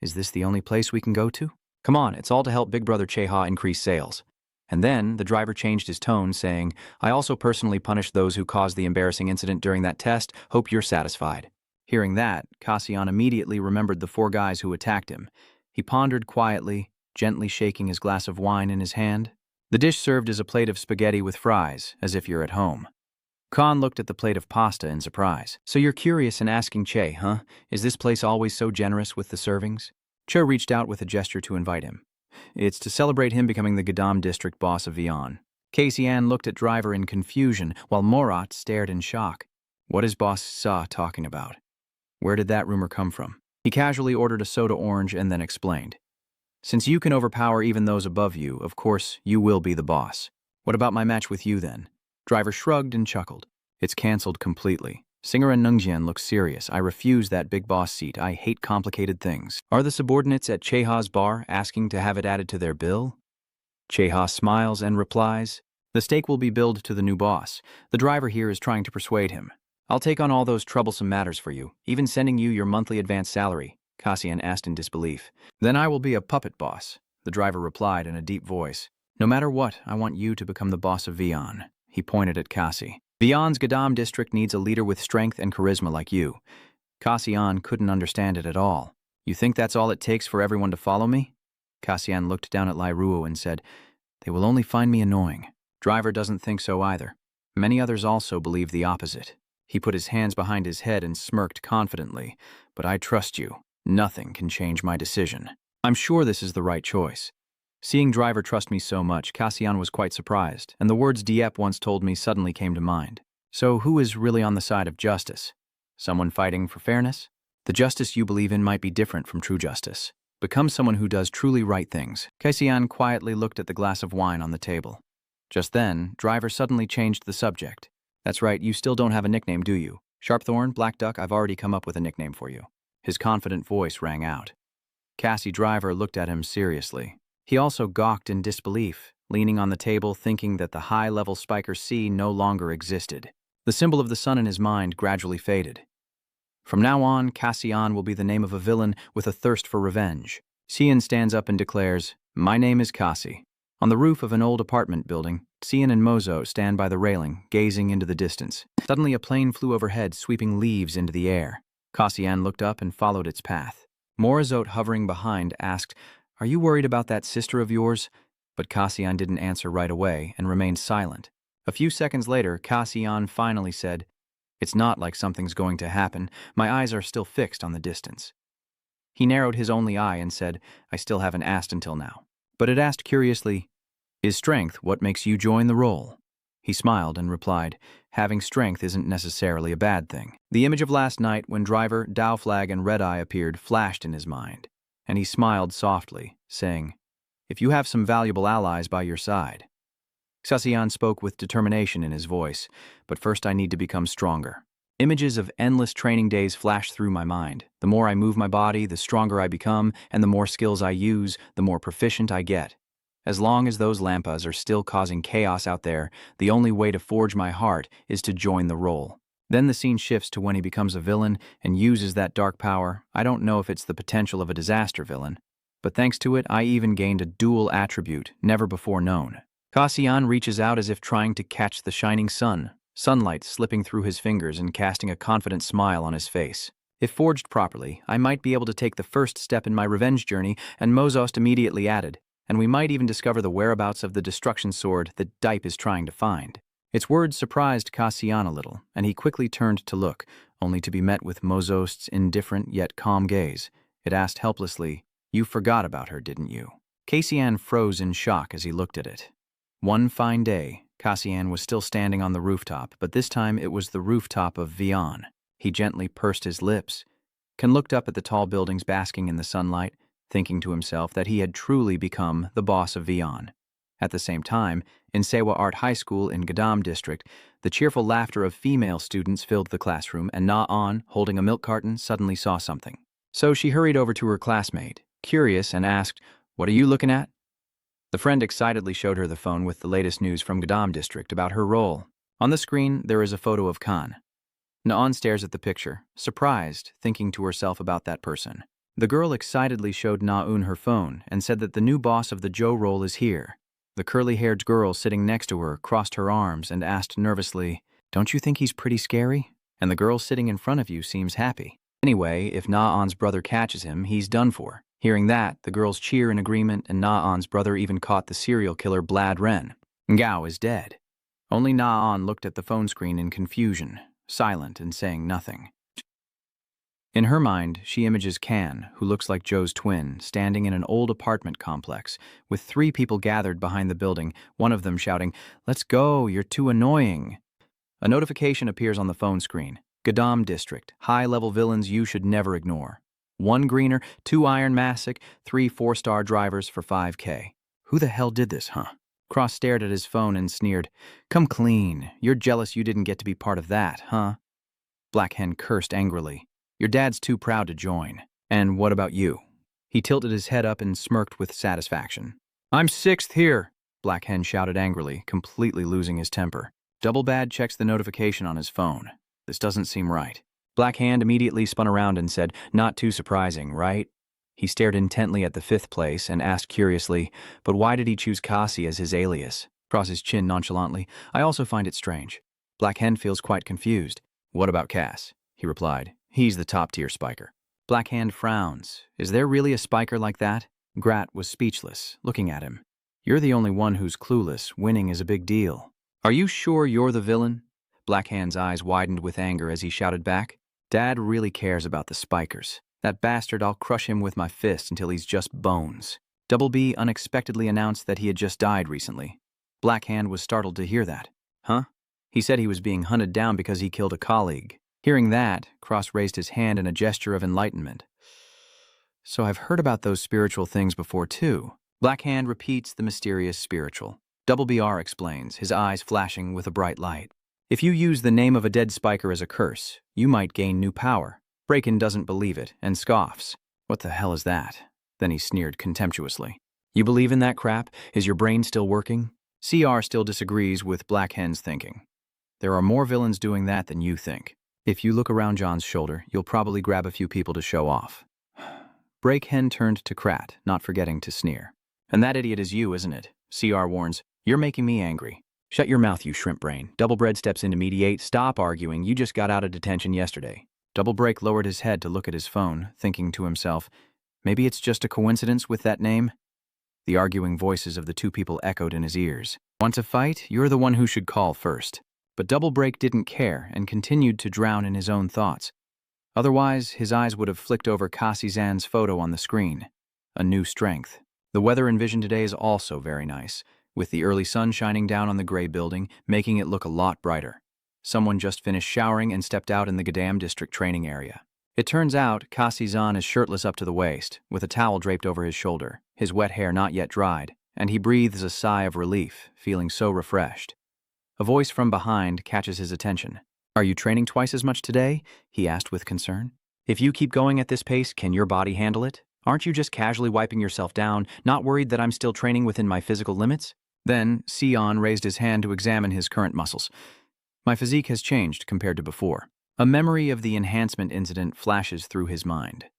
"Is this the only place we can go to?" "Come on, it's all to help Big Brother Cheha increase sales." And then the driver changed his tone, saying, "I also personally punished those who caused the embarrassing incident during that test. Hope you're satisfied." Hearing that, Cassian immediately remembered the 4 guys who attacked him. He pondered quietly, gently shaking his glass of wine in his hand. The dish served as a plate of spaghetti with fries, as if you're at home. Khan looked at the plate of pasta in surprise. "So you're curious and asking Che, huh? Is this place always so generous with the servings?" Che reached out with a gesture to invite him. "It's to celebrate him becoming the Gadam district boss of Vian." Cassian looked at Driver in confusion, while Morat stared in shock. What is Boss Sa talking about? Where did that rumor come from? He casually ordered a soda orange and then explained. "Since you can overpower even those above you, of course, you will be the boss. What about my match with you then?" Driver shrugged and chuckled. "It's cancelled completely. Singer and Nungjian look serious. I refuse that big boss seat. I hate complicated things." "Are the subordinates at Cheha's bar asking to have it added to their bill?" Cheha smiles and replies, "The steak will be billed to the new boss. The driver here is trying to persuade him. I'll take on all those troublesome matters for you, even sending you your monthly advance salary," Cassian asked in disbelief. "Then I will be a puppet boss," the driver replied in a deep voice. "No matter what, I want you to become the boss of Vian." He pointed at Cassi. "Vian's Gadam district needs a leader with strength and charisma like you." Cassian couldn't understand it at all. "You think that's all it takes for everyone to follow me?" Cassian looked down at Lai Ruo and said, "They will only find me annoying." Driver doesn't think so either. Many others also believe the opposite. He put his hands behind his head and smirked confidently. "But I trust you. Nothing can change my decision. I'm sure this is the right choice." Seeing Driver trust me so much, Cassian was quite surprised, and the words Dieppe once told me suddenly came to mind. "So who is really on the side of justice? Someone fighting for fairness? The justice you believe in might be different from true justice. Become someone who does truly right things." Cassian quietly looked at the glass of wine on the table. Just then, Driver suddenly changed the subject. "That's right, you still don't have a nickname, do you? Sharpthorn, Black Duck, I've already come up with a nickname for you." His confident voice rang out. Cassie Driver looked at him seriously. He also gawked in disbelief, leaning on the table thinking that the high-level Spiker C no longer existed. The symbol of the sun in his mind gradually faded. From now on, Cassian will be the name of a villain with a thirst for revenge. Cian stands up and declares, "My name is Cassi." On the roof of an old apartment building, Cian and Mozo stand by the railing, gazing into the distance. Suddenly a plane flew overhead, sweeping leaves into the air. Cassian looked up and followed its path. Morazot, hovering behind, asked, "Are you worried about that sister of yours?" But Cassian didn't answer right away and remained silent. A few seconds later, Cassian finally said, "It's not like something's going to happen. My eyes are still fixed on the distance." He narrowed his only eye and said, "I still haven't asked until now." But it asked curiously, "Is strength what makes you join the role?" He smiled and replied, having strength isn't necessarily a bad thing. The image of last night when Driver, Dowflag, and Red Eye appeared flashed in his mind, and he smiled softly, saying, "If you have some valuable allies by your side." Cassian spoke with determination in his voice, "But first I need to become stronger." Images of endless training days flashed through my mind. The more I move my body, the stronger I become, and the more skills I use, the more proficient I get. As long as those lampas are still causing chaos out there, the only way to forge my heart is to join the role. Then the scene shifts to when he becomes a villain and uses that dark power. I don't know if it's the potential of a disaster villain, but thanks to it, I even gained a dual attribute never before known. Cassian reaches out as if trying to catch the shining sun, sunlight slipping through his fingers and casting a confident smile on his face. If forged properly, I might be able to take the first step in my revenge journey, and Mozost immediately added, and we might even discover the whereabouts of the destruction sword that Dipe is trying to find. Its words surprised Cassian a little, and he quickly turned to look, only to be met with Mozost's indifferent yet calm gaze. It asked helplessly, "You forgot about her, didn't you?" Cassian froze in shock as he looked at it. One fine day, Cassian was still standing on the rooftop, but this time it was the rooftop of Vion. He gently pursed his lips, and looked up at the tall buildings basking in the sunlight, thinking to himself that he had truly become the boss of Vion. At the same time, in Sewa Art High School in Gadam District, the cheerful laughter of female students filled the classroom, and Na-On, holding a milk carton, suddenly saw something. So she hurried over to her classmate, curious, and asked, "What are you looking at?" The friend excitedly showed her the phone with the latest news from Gadam District about her role. On the screen, there is a photo of Khan. Na-On stares at the picture, surprised, thinking to herself about that person. The girl excitedly showed Na-Un her phone and said that the new boss of the Joe role is here. The curly-haired girl sitting next to her crossed her arms and asked nervously, "Don't you think he's pretty scary? And the girl sitting in front of you seems happy. Anyway, if Na-On's brother catches him, he's done for." Hearing that, the girls cheer in agreement, and Na-On's brother even caught the serial killer Blad Ren. Ngao is dead. Only Na-On looked at the phone screen in confusion, silent and saying nothing. In her mind, she images Can, who looks like Joe's twin, standing in an old apartment complex, with 3 people gathered behind the building, one of them shouting, "Let's go, you're too annoying." A notification appears on the phone screen. Gadam District, high-level villains you should never ignore. 1 greener, 2 iron massic, 3 4-star drivers for 5K. Who the hell did this, huh? Cross stared at his phone and sneered, "Come clean, you're jealous you didn't get to be part of that, huh?" Black Hen cursed angrily. "Your dad's too proud to join. And what about you?" He tilted his head up and smirked with satisfaction. "I'm 6th here," Black Hen shouted angrily, completely losing his temper. Double Bad checks the notification on his phone. This doesn't seem right. Black Hand immediately spun around and said, "Not too surprising, right?" He stared intently at the 5th place and asked curiously, "But why did he choose Kasi as his alias?" Across his chin nonchalantly, "I also find it strange." Black Hen feels quite confused. "What about Cass?" he replied. "He's the top-tier spiker." Black Hand frowns. Is there really a spiker like that? Grat was speechless, looking at him. "You're the only one who's clueless. Winning is a big deal." "Are you sure you're the villain?" Black Hand's eyes widened with anger as he shouted back. "Dad really cares about the spikers. That bastard, I'll crush him with my fist until he's just bones." Double B unexpectedly announced that he had just died recently. Black Hand was startled to hear that. "Huh?" He said he was being hunted down because he killed a colleague. Hearing that, Cross raised his hand in a gesture of enlightenment. "So I've heard about those spiritual things before, too." Black Hand repeats the mysterious spiritual. Double BR explains, his eyes flashing with a bright light. "If you use the name of a dead spiker as a curse, you might gain new power." Braken doesn't believe it and scoffs. "What the hell is that?" Then he sneered contemptuously. "You believe in that crap? Is your brain still working?" CR still disagrees with Black Hen's thinking. "There are more villains doing that than you think. If you look around John's shoulder, you'll probably grab a few people to show off." Break Hen turned to Krat, not forgetting to sneer. "And that idiot is you, isn't it?" CR warns. "You're making me angry." "Shut your mouth, you shrimp brain." Double Bread steps in to mediate. "Stop arguing. You just got out of detention yesterday." Double Break lowered his head to look at his phone, thinking to himself, maybe it's just a coincidence with that name? The arguing voices of the 2 people echoed in his ears. "Want to fight? You're the one who should call first." But Double Break didn't care and continued to drown in his own thoughts. Otherwise, his eyes would have flicked over Kasi Zan's photo on the screen. A new strength. The weather in Vision today is also very nice. with the early sun shining down on the gray building, making it look a lot brighter. Someone just finished showering and stepped out in the Gadam district training area. It turns out Kasi-zan is shirtless up to the waist, with a towel draped over his shoulder, his wet hair not yet dried, and he breathes a sigh of relief, feeling so refreshed. A voice from behind catches his attention. "Are you training twice as much today?" he asked with concern. "If you keep going at this pace, can your body handle it? Aren't you just casually wiping yourself down, not worried that I'm still training within my physical limits?" Then, Sion raised his hand to examine his current muscles. "My physique has changed compared to before." A memory of the enhancement incident flashes through his mind.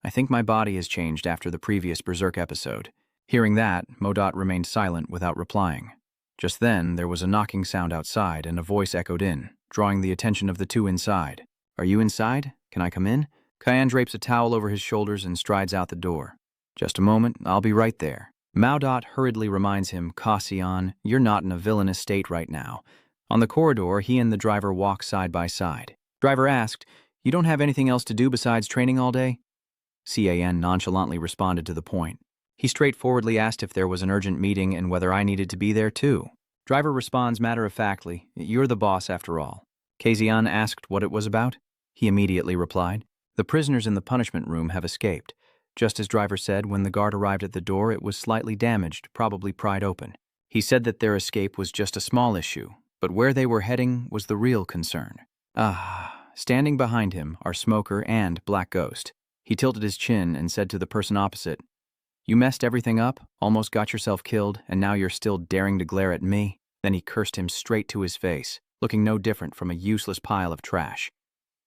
"I think my body has changed after the previous Berserk episode." Hearing that, Modot remained silent without replying. Just then, there was a knocking sound outside and a voice echoed in, drawing the attention of the two inside. "Are you inside? Can I come in?" Kyan drapes a towel over his shoulders and strides out the door. "Just a moment, I'll be right there." Maudot hurriedly reminds him, "Cassian, you're not in a villainous state right now." On the corridor, he and the driver walk side by side. Driver asked, "You don't have anything else to do besides training all day?" Can nonchalantly responded to the point. He straightforwardly asked if there was an urgent meeting and whether I needed to be there too. Driver responds matter-of-factly, "You're the boss after all." Kazian asked what it was about. He immediately replied, "The prisoners in the punishment room have escaped." Just as Driver said, when the guard arrived at the door, it was slightly damaged, probably pried open. He said that their escape was just a small issue, but where they were heading was the real concern. Standing behind him are Smoker and Black Ghost. He tilted his chin and said to the person opposite, "You messed everything up, almost got yourself killed, and now you're still daring to glare at me?" Then he cursed him straight to his face, looking no different from a useless pile of trash.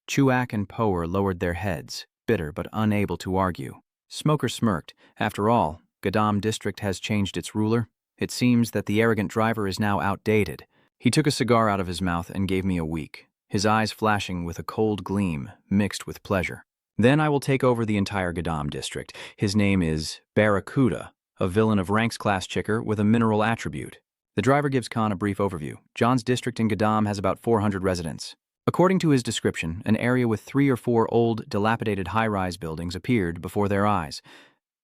Chuak and Poer lowered their heads, bitter but unable to argue. Smoker smirked. After all, Gadam District has changed its ruler. It seems that the arrogant driver is now outdated. He took a cigar out of his mouth and gave me a week, his eyes flashing with a cold gleam, mixed with pleasure. "Then I will take over the entire Gadam district. His name is Barracuda, a villain of ranks class chicker with a mineral attribute." The driver gives Khan a brief overview. John's district in Gadam has about 400 residents. According to his description, an area with 3 or 4 old, dilapidated high-rise buildings appeared before their eyes.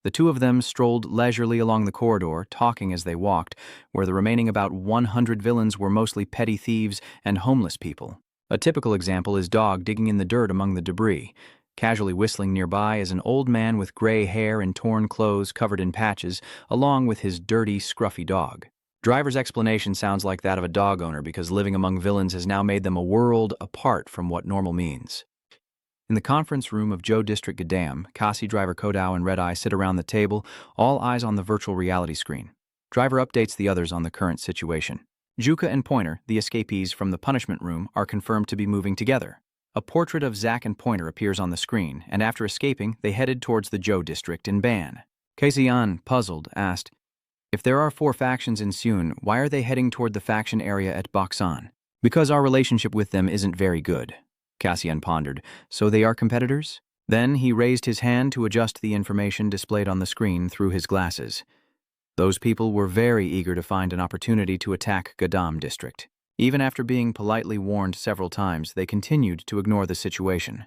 The two of them strolled leisurely along the corridor, talking as they walked, where the remaining about 100 villains were mostly petty thieves and homeless people. A typical example is Dog digging in the dirt among the debris. Casually whistling nearby is an old man with gray hair and torn clothes covered in patches, along with his dirty, scruffy dog. Driver's explanation sounds like that of a dog owner because living among villains has now made them a world apart from what normal means. In the conference room of Joe District Gadam, Kasi, Driver Kodao, and Red Eye sit around the table, all eyes on the virtual reality screen. Driver updates the others on the current situation. Juka and Pointer, the escapees from the punishment room, are confirmed to be moving together. A portrait of Zack and Pointer appears on the screen, and after escaping, they headed towards the Joe District in Ban. Kazian, puzzled, asked, "If there are 4 factions in Seun, why are they heading toward the faction area at Baksan?" "Because our relationship with them isn't very good." Cassian pondered. "So they are competitors?" Then he raised his hand to adjust the information displayed on the screen through his glasses. Those people were very eager to find an opportunity to attack Gadam District. Even after being politely warned several times, they continued to ignore the situation.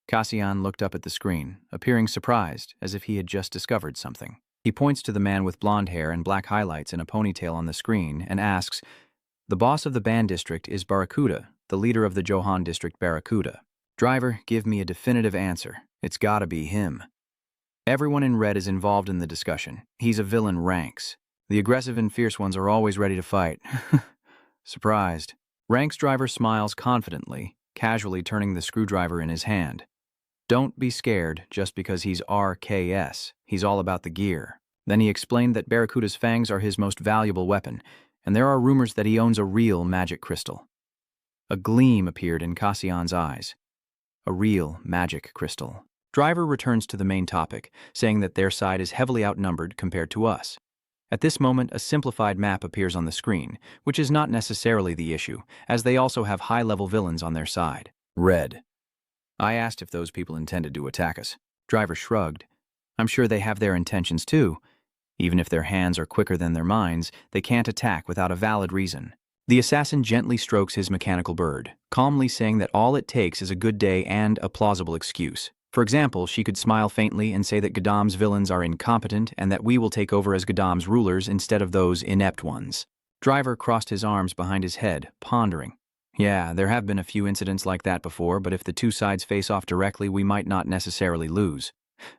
Cassian looked up at the screen, appearing surprised, as if he had just discovered something. He points to the man with blonde hair and black highlights in a ponytail on the screen and asks, "The boss of the Ban District is Barracuda, the leader of the Johan District Barracuda. Driver, give me a definitive answer. It's gotta be him." Everyone in red is involved in the discussion. He's a villain ranks. The aggressive and fierce ones are always ready to fight. Surprised. Ranks driver smiles confidently, casually turning the screwdriver in his hand. "Don't be scared just because he's RKS. He's all about the gear." Then he explained that Barracuda's fangs are his most valuable weapon, and there are rumors that he owns a real magic crystal. A gleam appeared in Cassian's eyes. A real magic crystal. Driver returns to the main topic, saying that their side is heavily outnumbered compared to us. At this moment, a simplified map appears on the screen, which is not necessarily the issue, as they also have high-level villains on their side. Red. I asked if those people intended to attack us. Driver shrugged. "I'm sure they have their intentions too. Even if their hands are quicker than their minds, they can't attack without a valid reason." The assassin gently strokes his mechanical bird, calmly saying that all it takes is a good day and a plausible excuse. For example, she could smile faintly and say that Gadam's villains are incompetent and that we will take over as Gadam's rulers instead of those inept ones. Driver crossed his arms behind his head, pondering. Yeah, there have been a few incidents like that before, but if the two sides face off directly, we might not necessarily lose.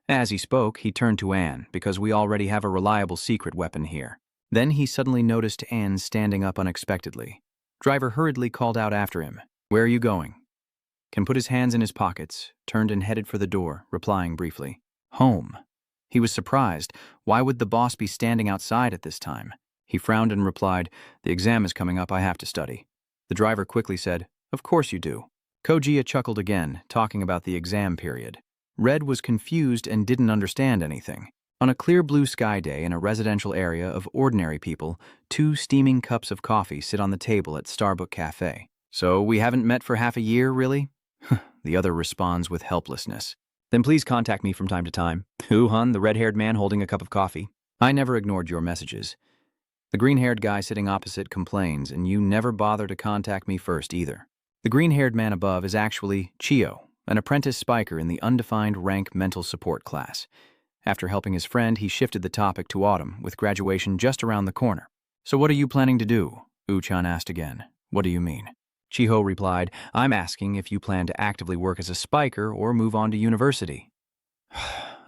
As he spoke, he turned to Anne, because we already have a reliable secret weapon here. Then he suddenly noticed Anne standing up unexpectedly. Driver hurriedly called out after him, "Where are you going?" Ken put his hands in his pockets, turned and headed for the door, replying briefly, "Home." He was surprised. Why would the boss be standing outside at this time? He frowned and replied, "The exam is coming up, I have to study." The driver quickly said, "Of course you do." Kojia chuckled again, talking about the exam period. Red was confused and didn't understand anything. On a clear blue sky day in a residential area of ordinary people, 2 steaming cups of coffee sit on the table at Starbucks Cafe. "So we haven't met for half a year, really?" The other responds with helplessness. "Then please contact me from time to time." "Hun," the red-haired man holding a cup of coffee. "I never ignored your messages." The green-haired guy sitting opposite complains, "And you never bother to contact me first either." The green-haired man above is actually Chio, an apprentice spiker in the undefined rank mental support class. After helping his friend, he shifted the topic to autumn, with graduation just around the corner. "So what are you planning to do?" Uchan asked again. "What do you mean?" Chiho replied, "I'm asking if you plan to actively work as a spiker or move on to university."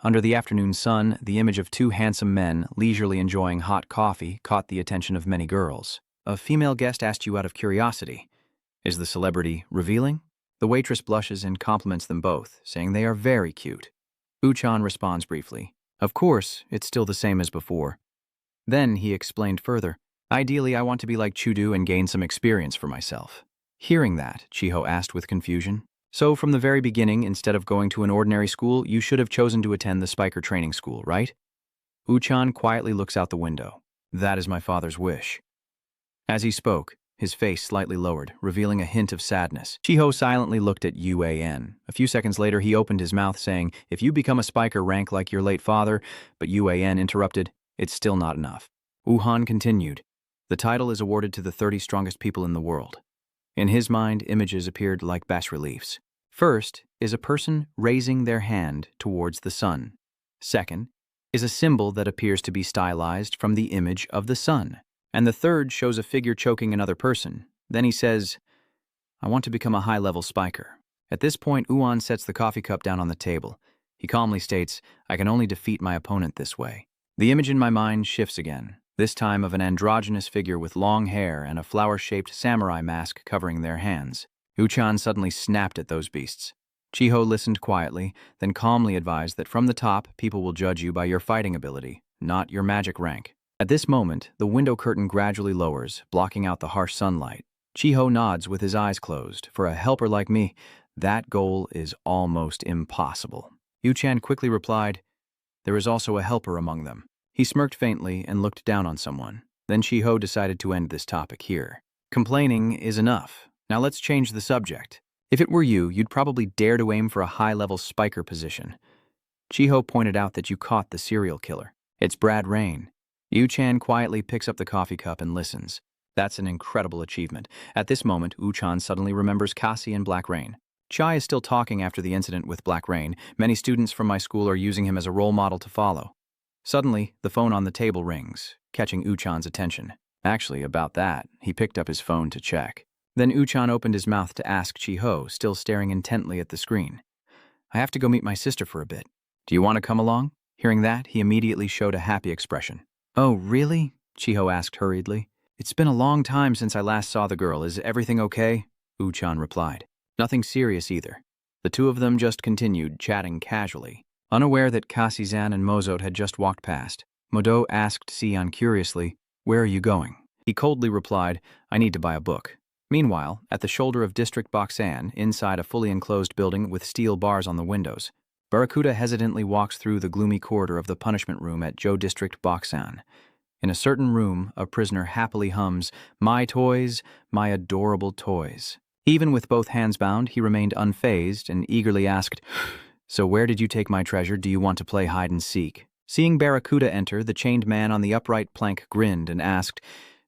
Under the afternoon sun, the image of 2 handsome men leisurely enjoying hot coffee caught the attention of many girls. A female guest asked you out of curiosity, "Is the celebrity revealing?" The waitress blushes and compliments them both, saying they are very cute. Uchan responds briefly, "Of course, it's still the same as before." Then he explained further, "Ideally, I want to be like Chudu and gain some experience for myself." Hearing that, Chiho asked with confusion, "So from the very beginning, instead of going to an ordinary school, you should have chosen to attend the Spiker training school, right?" Uchan quietly looks out the window. "That is my father's wish." As he spoke, his face slightly lowered, revealing a hint of sadness. Chiho silently looked at UAN. A few seconds later, he opened his mouth, saying, "If you become a spiker, rank like your late father," but UAN interrupted, "It's still not enough." Uhan continued, "The title is awarded to the 30 strongest people in the world." In his mind, images appeared like bas-reliefs. First is a person raising their hand towards the sun. Second is a symbol that appears to be stylized from the image of the sun. And the third shows a figure choking another person. Then he says, "I want to become a high-level spiker." At this point, Uan sets the coffee cup down on the table. He calmly states, "I can only defeat my opponent this way." The image in my mind shifts again, this time of an androgynous figure with long hair and a flower-shaped samurai mask covering their hands. Uchan suddenly snapped at those beasts. Chiho listened quietly, then calmly advised that from the top, people will judge you by your fighting ability, not your magic rank. At this moment, the window curtain gradually lowers, blocking out the harsh sunlight. Chiho nods with his eyes closed. For a helper like me, that goal is almost impossible. Uchan quickly replied, "There is also a helper among them." He smirked faintly and looked down on someone. Then Chiho decided to end this topic here. "Complaining is enough. Now let's change the subject. If it were you, you'd probably dare to aim for a high-level spiker position." Chiho pointed out that you caught the serial killer. "It's Brad Rain." Uchan quietly picks up the coffee cup and listens. That's an incredible achievement. At this moment, Uchan suddenly remembers Kasi and Black Rain. Chai is still talking after the incident with Black Rain. Many students from my school are using him as a role model to follow. Suddenly, the phone on the table rings, catching Uchan's attention. Actually, about that, he picked up his phone to check. Then Uchan opened his mouth to ask Chiho, still staring intently at the screen, "I have to go meet my sister for a bit. Do you want to come along?" Hearing that, he immediately showed a happy expression. "Oh, really?" Chiho asked hurriedly. "It's been a long time since I last saw the girl. Is everything okay?" Uchan replied. "Nothing serious either." The two of them just continued chatting casually. Unaware that Kasizan and Mozot had just walked past, Modo asked Sion curiously, "Where are you going?" He coldly replied, "I need to buy a book." Meanwhile, at the shoulder of District Boksan, inside a fully enclosed building with steel bars on the windows, Barracuda hesitantly walks through the gloomy corridor of the punishment room at Joe District Boksan. In a certain room, a prisoner happily hums, "My toys, my adorable toys." Even with both hands bound, he remained unfazed and eagerly asked, "So where did you take my treasure? Do you want to play hide and seek?" Seeing Barracuda enter, the chained man on the upright plank grinned and asked,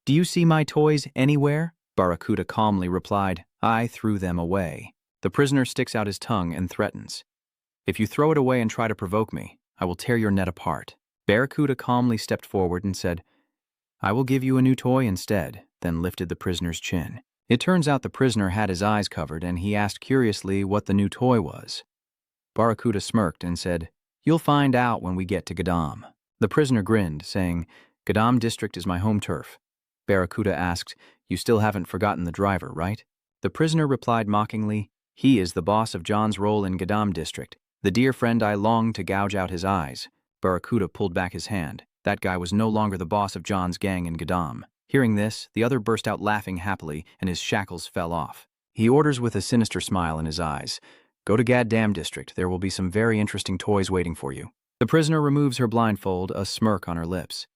"Do you see my toys anywhere?" Barracuda calmly replied, "I threw them away." The prisoner sticks out his tongue and threatens, If you throw it away and try to provoke me, I will tear your net apart. Barracuda calmly stepped forward and said, I will give you a new toy instead, then lifted the prisoner's chin. It turns out the prisoner had his eyes covered, and he asked curiously what the new toy was. Barracuda smirked and said, You'll find out when we get to Gadam. The prisoner grinned, saying, Gadam district is my home turf. Barracuda asked, You still haven't forgotten the driver, right? The prisoner replied mockingly, He is the boss of John's role in Gadam district, the dear friend I longed to gouge out his eyes. Barracuda pulled back his hand. That guy was no longer the boss of John's gang in Gadam. Hearing this, the other burst out laughing happily, and his shackles fell off. He orders with a sinister smile in his eyes, Go to Gaddam district, there will be some very interesting toys waiting for you. The prisoner removes her blindfold, a smirk on her lips.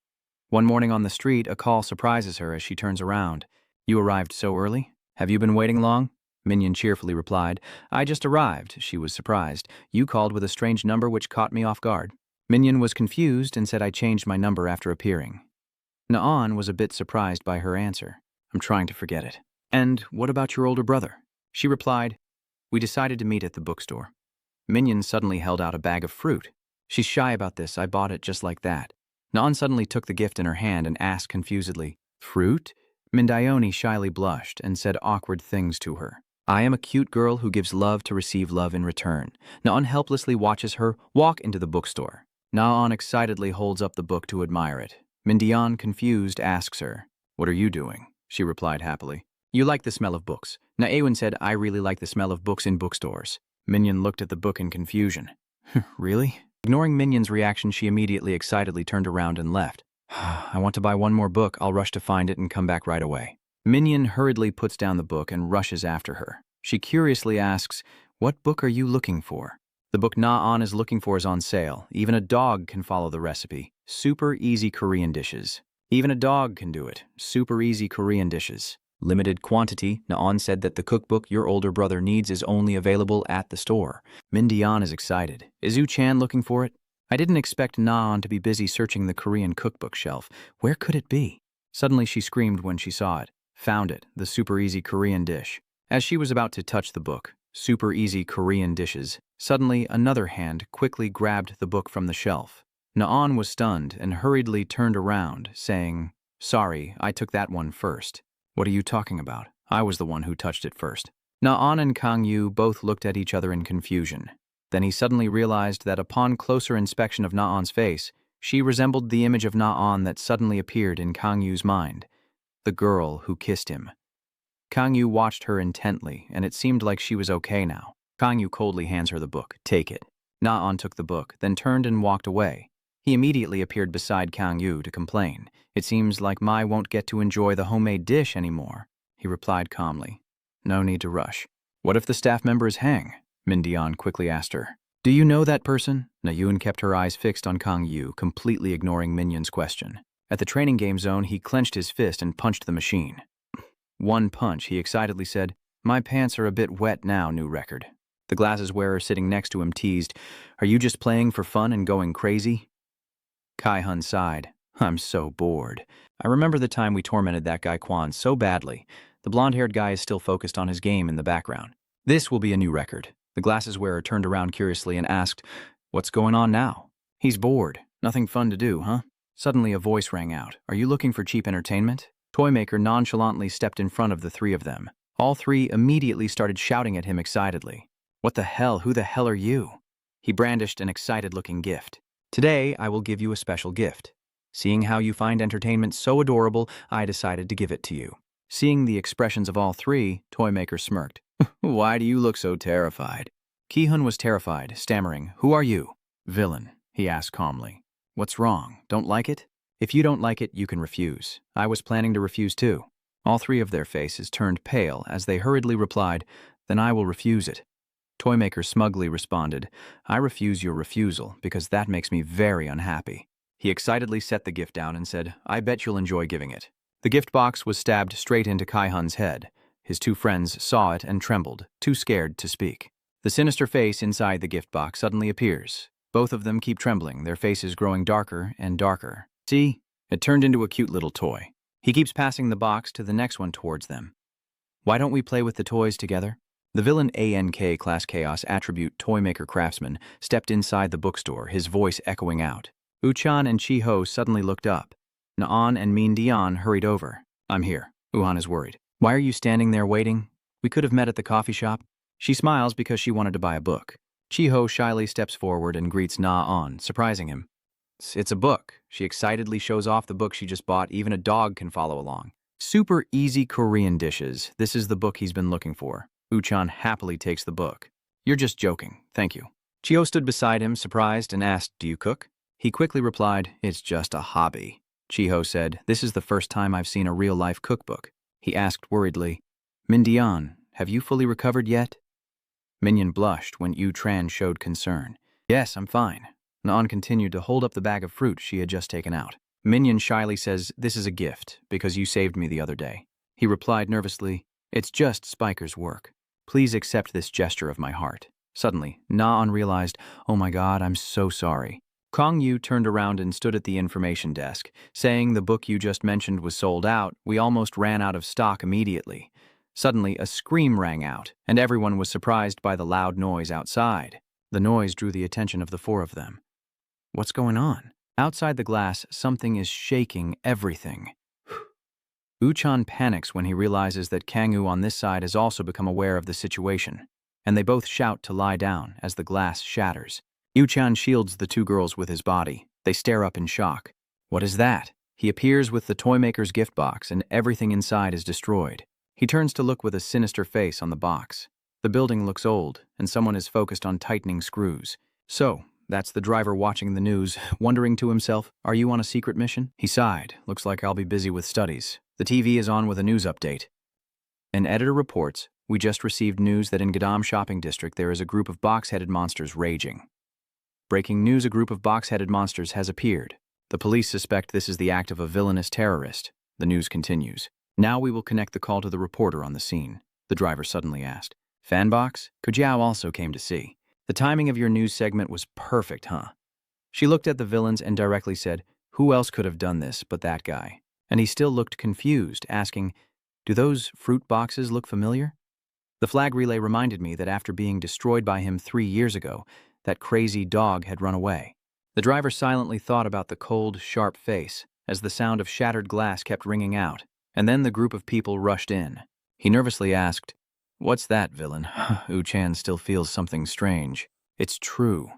One morning on the street, a call surprises her as she turns around. You arrived so early? Have you been waiting long? Minion cheerfully replied, I just arrived. She was surprised. You called with a strange number which caught me off guard. Minion was confused and said I changed my number after appearing. Na'an was a bit surprised by her answer. I'm trying to forget it. And what about your older brother? She replied, We decided to meet at the bookstore. Minion suddenly held out a bag of fruit. She's shy about this, I bought it just like that. Na'an suddenly took the gift in her hand and asked confusedly, Fruit? Mindayoni shyly blushed and said awkward things to her. I am a cute girl who gives love to receive love in return. Na'an helplessly watches her walk into the bookstore. Na'an excitedly holds up the book to admire it. Mindian, confused, asks her, What are you doing? She replied happily, You like the smell of books. Na'ewin said, I really like the smell of books in bookstores. Minion looked at the book in confusion. Really? Ignoring Minion's reaction, she immediately excitedly turned around and left. I want to buy one more book. I'll rush to find it and come back right away. Minion hurriedly puts down the book and rushes after her. She curiously asks, What book are you looking for? The book Na'an is looking for is on sale. Even a dog can follow the recipe. Super easy Korean dishes. Even a dog can do it. Super easy Korean dishes. Limited quantity. Na'an said that the cookbook your older brother needs is only available at the store. Mindian is excited. Is Chan looking for it? I didn't expect Na'an to be busy searching the Korean cookbook shelf. Where could it be? Suddenly she screamed when she saw it. Found it, the super easy Korean dish. As she was about to touch the book, Super Easy Korean Dishes, suddenly another hand quickly grabbed the book from the shelf. Na'an was stunned and hurriedly turned around, saying, Sorry, I took that one first. What are you talking about? I was the one who touched it first. Na'an and Kang Yu both looked at each other in confusion. Then he suddenly realized that upon closer inspection of Na'an's face, she resembled the image of Na'an that suddenly appeared in Kang Yu's mind. The girl who kissed him. Kang Yu watched her intently, and it seemed like she was okay now. Kang Yu coldly hands her the book. Take it. Na'an took the book, then turned and walked away. He immediately appeared beside Kang Yu to complain. It seems like Mai won't get to enjoy the homemade dish anymore. He replied calmly. No need to rush. What if the staff member is Hang? Mindian quickly asked her. Do you know that person? Nayun kept her eyes fixed on Kang Yu, completely ignoring Minion's question. At the training game zone, he clenched his fist and punched the machine. One punch, he excitedly said, My pants are a bit wet now, new record. The glasses wearer sitting next to him teased, Are you just playing for fun and going crazy? Kai-hun sighed. I'm so bored. I remember the time we tormented that guy Quan so badly. The blonde-haired guy is still focused on his game in the background. This will be a new record. The glasses wearer turned around curiously and asked, What's going on now? He's bored. Nothing fun to do, huh? Suddenly a voice rang out. Are you looking for cheap entertainment? Toymaker nonchalantly stepped in front of the three of them. All three immediately started shouting at him excitedly. What the hell? Who the hell are you? He brandished an excited-looking gift. Today, I will give you a special gift. Seeing how you find entertainment so adorable, I decided to give it to you. Seeing the expressions of all three, Toymaker smirked. Why do you look so terrified? Ki-hun was terrified, stammering, Who are you? Villain, he asked calmly. What's wrong? Don't like it? If you don't like it, you can refuse. I was planning to refuse too. All three of their faces turned pale as they hurriedly replied, Then I will refuse it. Toymaker smugly responded, I refuse your refusal because that makes me very unhappy. He excitedly set the gift down and said, I bet you'll enjoy giving it. The gift box was stabbed straight into Kai-hun's head. His two friends saw it and trembled, too scared to speak. The sinister face inside the gift box suddenly appears. Both of them keep trembling, their faces growing darker and darker. See? It turned into a cute little toy. He keeps passing the box to the next one towards them. Why don't we play with the toys together? The villain ANK Class Chaos Attribute Toymaker Craftsman stepped inside the bookstore, his voice echoing out. Uchan and Chiho suddenly looked up. Naan and Min Dian hurried over. I'm here. Uhan is worried. Why are you standing there waiting? We could have met at the coffee shop. She smiles because she wanted to buy a book. Chiho shyly steps forward and greets Na-on, surprising him. It's a book. She excitedly shows off the book she just bought. Even a dog can follow along. Super easy Korean dishes. This is the book he's been looking for. Uchan happily takes the book. You're just joking. Thank you. Chiho stood beside him, surprised, and asked, do you cook? He quickly replied, it's just a hobby. Chiho said, this is the first time I've seen a real-life cookbook. He asked worriedly, Mindian, have you fully recovered yet? Minion blushed when Yu Tran showed concern. Yes, I'm fine. Naan continued to hold up the bag of fruit she had just taken out. Minion shyly says, this is a gift, because you saved me the other day. He replied nervously, it's just Spiker's work. Please accept this gesture of my heart. Suddenly, Naan realized, oh my god, I'm so sorry. Kong Yu turned around and stood at the information desk, saying the book you just mentioned was sold out. We almost ran out of stock immediately. Suddenly, a scream rang out, and everyone was surprised by the loud noise outside. The noise drew the attention of the four of them. What's going on? Outside the glass, something is shaking everything. Uchan panics when he realizes that Kang-woo on this side has also become aware of the situation, and they both shout to lie down as the glass shatters. Uchan shields the two girls with his body. They stare up in shock. What is that? He appears with the Toymaker's gift box, and everything inside is destroyed. He turns to look with a sinister face on the box. The building looks old, and someone is focused on tightening screws. So, that's the driver watching the news, wondering to himself, are you on a secret mission? He sighed. Looks like I'll be busy with studies. The TV is on with a news update. An editor reports, we just received news that in Gadam Shopping District there is a group of box-headed monsters raging. Breaking news, a group of box-headed monsters has appeared. The police suspect this is the act of a villainous terrorist. The news continues. Now we will connect the call to the reporter on the scene. The driver suddenly asked. Fanbox? Kojiao also came to see. The timing of your news segment was perfect, huh? She looked at the villains and directly said, who else could have done this but that guy? And he still looked confused, asking, do those fruit boxes look familiar? The flag relay reminded me that after being destroyed by him 3 years ago, that crazy dog had run away. The driver silently thought about the cold, sharp face as the sound of shattered glass kept ringing out, and then the group of people rushed in. He nervously asked, what's that, villain? Uchan still feels something strange. It's true.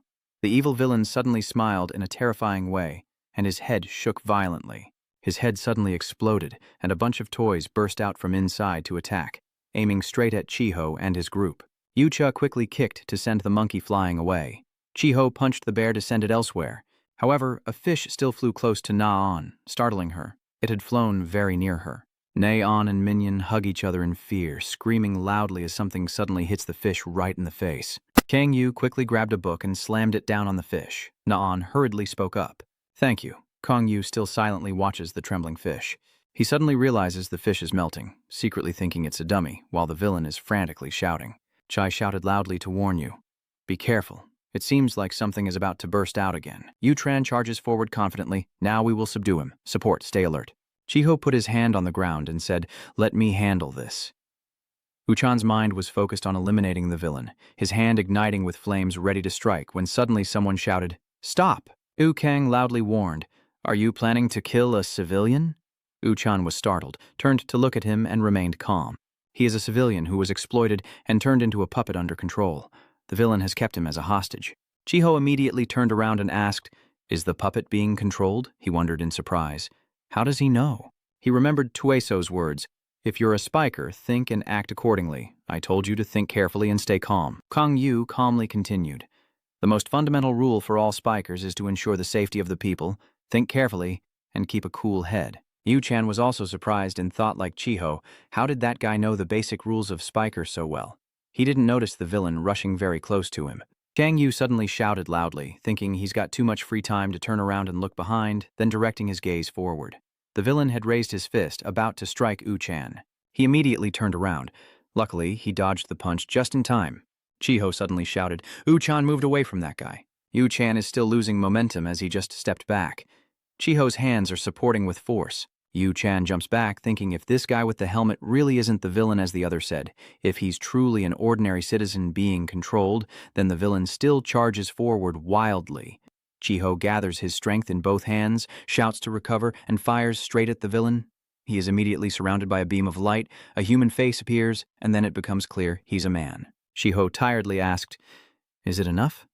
The evil villain suddenly smiled in a terrifying way, and his head shook violently. His head suddenly exploded, and a bunch of toys burst out from inside to attack, aiming straight at Chiho and his group. Yucha quickly kicked to send the monkey flying away. Chiho punched the bear to send it elsewhere. However, a fish still flew close to Na-on, startling her. It had flown very near her. Na-on and Minion hug each other in fear, screaming loudly as something suddenly hits the fish right in the face. Kang-yu quickly grabbed a book and slammed it down on the fish. Na-on hurriedly spoke up. Thank you. Kang-yu still silently watches the trembling fish. He suddenly realizes the fish is melting, secretly thinking it's a dummy, while the villain is frantically shouting. Chai shouted loudly to warn you. Be careful. It seems like something is about to burst out again. Yu-Tran charges forward confidently. Now we will subdue him. Support, stay alert. Chiho put his hand on the ground and said, let me handle this. Uchan's mind was focused on eliminating the villain, his hand igniting with flames ready to strike when suddenly someone shouted, Stop! Kang loudly warned, Are you planning to kill a civilian? Uchan was startled, turned to look at him and remained calm. He is a civilian who was exploited and turned into a puppet under control. The villain has kept him as a hostage. Chiho immediately turned around and asked, Is the puppet being controlled? He wondered in surprise. How does he know? He remembered Tueso's words, If you're a spiker, think and act accordingly. I told you to think carefully and stay calm. Kang Yu calmly continued. The most fundamental rule for all spikers is to ensure the safety of the people, think carefully, and keep a cool head. Yu-Chan was also surprised and thought like Chiho, how did that guy know the basic rules of spiker so well? He didn't notice the villain rushing very close to him. Kang Yu suddenly shouted loudly, thinking he's got too much free time to turn around and look behind, then directing his gaze forward. The villain had raised his fist, about to strike Yu-Chan. He immediately turned around. Luckily, he dodged the punch just in time. Chiho suddenly shouted, Yu-Chan moved away from that guy. Yu-Chan is still losing momentum as he just stepped back. Chiho's hands are supporting with force. Yu-chan jumps back, thinking if this guy with the helmet really isn't the villain as the other said, if he's truly an ordinary citizen being controlled, then the villain still charges forward wildly. Chiho gathers his strength in both hands, shouts to recover, and fires straight at the villain. He is immediately surrounded by a beam of light, a human face appears, and then it becomes clear he's a man. Chiho tiredly asked, "Is it enough?"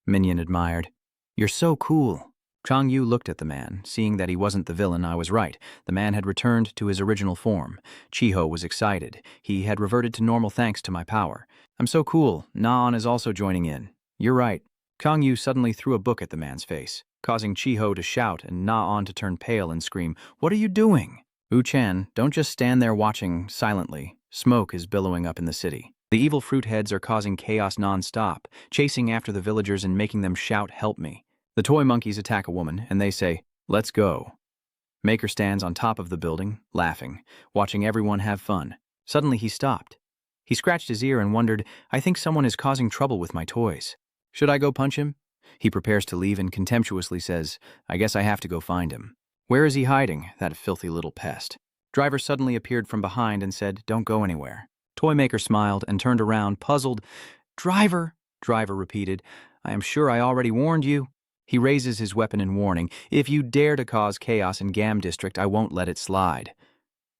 Minion admired, "You're so cool." Chang-yu looked at the man. Seeing that he wasn't the villain, I was right. The man had returned to his original form. Chiho was excited. He had reverted to normal thanks to my power. "I'm so cool. Na-on is also joining in." "You're right." Chang-yu suddenly threw a book at the man's face, causing Chiho to shout and Na-on to turn pale and scream, "What are you doing?" "U-chan, don't just stand there watching silently. Smoke is billowing up in the city. The evil fruit heads are causing chaos non-stop, chasing after the villagers and making them shout, 'Help me.' The toy monkeys attack a woman, and they say, 'Let's go.' Maker stands on top of the building, laughing, watching everyone have fun. Suddenly he stopped. He scratched his ear and wondered, 'I think someone is causing trouble with my toys. Should I go punch him?' He prepares to leave and contemptuously says, 'I guess I have to go find him.' Where is he hiding, that filthy little pest?" Driver suddenly appeared from behind and said, "Don't go anywhere." Toymaker smiled and turned around, puzzled. "Driver," Driver repeated, "I am sure I already warned you." He raises his weapon in warning. "If you dare to cause chaos in Gam District, I won't let it slide."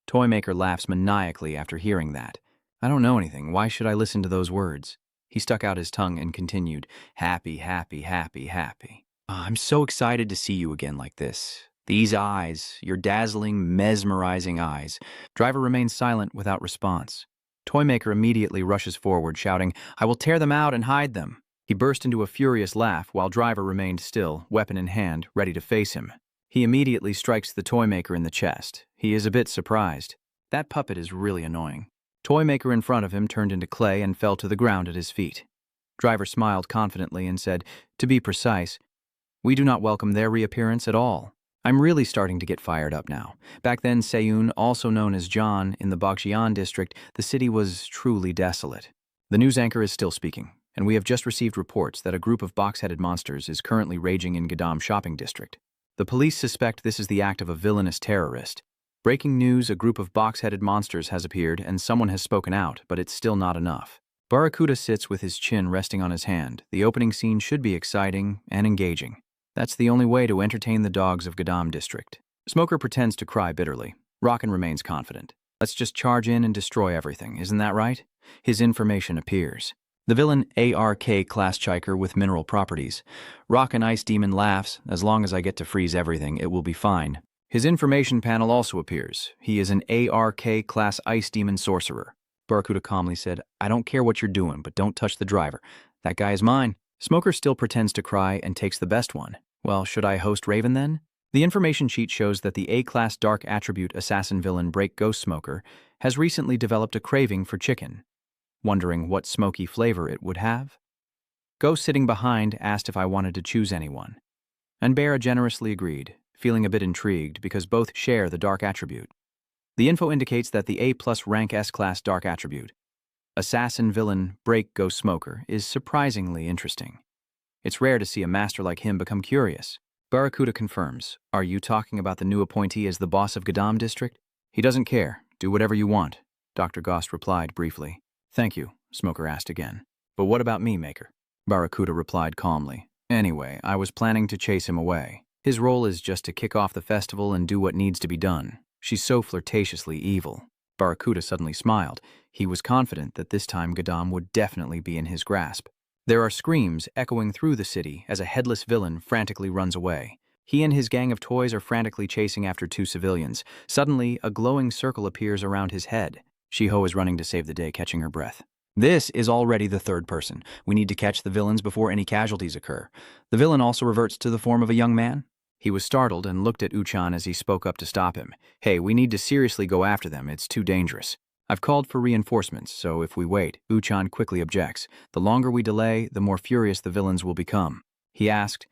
Toymaker laughs maniacally after hearing that. "I don't know anything. Why should I listen to those words?" He stuck out his tongue and continued, "Happy, happy, happy, happy. I'm so excited to see you again like this. These eyes, your dazzling, mesmerizing eyes." Driver remains silent without response. Toymaker immediately rushes forward, shouting, "I will tear them out and hide them." He burst into a furious laugh while Driver remained still, weapon in hand, ready to face him. He immediately strikes the Toymaker in the chest. He is a bit surprised. That puppet is really annoying. Toymaker in front of him turned into clay and fell to the ground at his feet. Driver smiled confidently and said, "To be precise, we do not welcome their reappearance at all." I'm really starting to get fired up now. Back then, Seiyun, also known as John, in the Bogjian district, the city was truly desolate. The news anchor is still speaking, and we have just received reports that a group of box-headed monsters is currently raging in Gadam shopping district. The police suspect this is the act of a villainous terrorist. Breaking news, a group of box-headed monsters has appeared and someone has spoken out, but it's still not enough. Barracuda sits with his chin resting on his hand. The opening scene should be exciting and engaging. That's the only way to entertain the dogs of Gadam district. Smoker pretends to cry bitterly. Rockin remains confident. Let's just charge in and destroy everything, isn't that right? His information appears. The villain ARK class Chiker with mineral properties. Rockin Ice Demon laughs, "As long as I get to freeze everything, it will be fine." His information panel also appears. He is an ARK class Ice Demon sorcerer. Barracuda calmly said, "I don't care what you're doing, but don't touch the driver. That guy is mine." Smoker still pretends to cry and takes the best one. Well, should I host Raven then? The information sheet shows that the A-class dark attribute assassin villain Break Ghost Smoker has recently developed a craving for chicken. Wondering what smoky flavor it would have? Ghost sitting behind asked if I wanted to choose anyone. And Bear generously agreed, feeling a bit intrigued because both share the dark attribute. The info indicates that the A+ rank S-class dark attribute, assassin villain Break Ghost Smoker, is surprisingly interesting. It's rare to see a master like him become curious. Barracuda confirms, "Are you talking about the new appointee as the boss of Gadam district?" "He doesn't care. Do whatever you want," Dr. Gost replied briefly. "Thank you," Smoker asked again. "But what about me, Maker?" Barracuda replied calmly. "Anyway, I was planning to chase him away. His role is just to kick off the festival and do what needs to be done. She's so flirtatiously evil." Barracuda suddenly smiled. He was confident that this time Gadam would definitely be in his grasp. There are screams echoing through the city as a headless villain frantically runs away. He and his gang of toys are frantically chasing after two civilians. Suddenly, a glowing circle appears around his head. Shiho is running to save the day, catching her breath. This is already the third person. We need to catch the villains before any casualties occur. The villain also reverts to the form of a young man. He was startled and looked at Uchan as he spoke up to stop him. "Hey, we need to seriously go after them. It's too dangerous. I've called for reinforcements, so if we wait," Uchan quickly objects. "The longer we delay, the more furious the villains will become." He asked,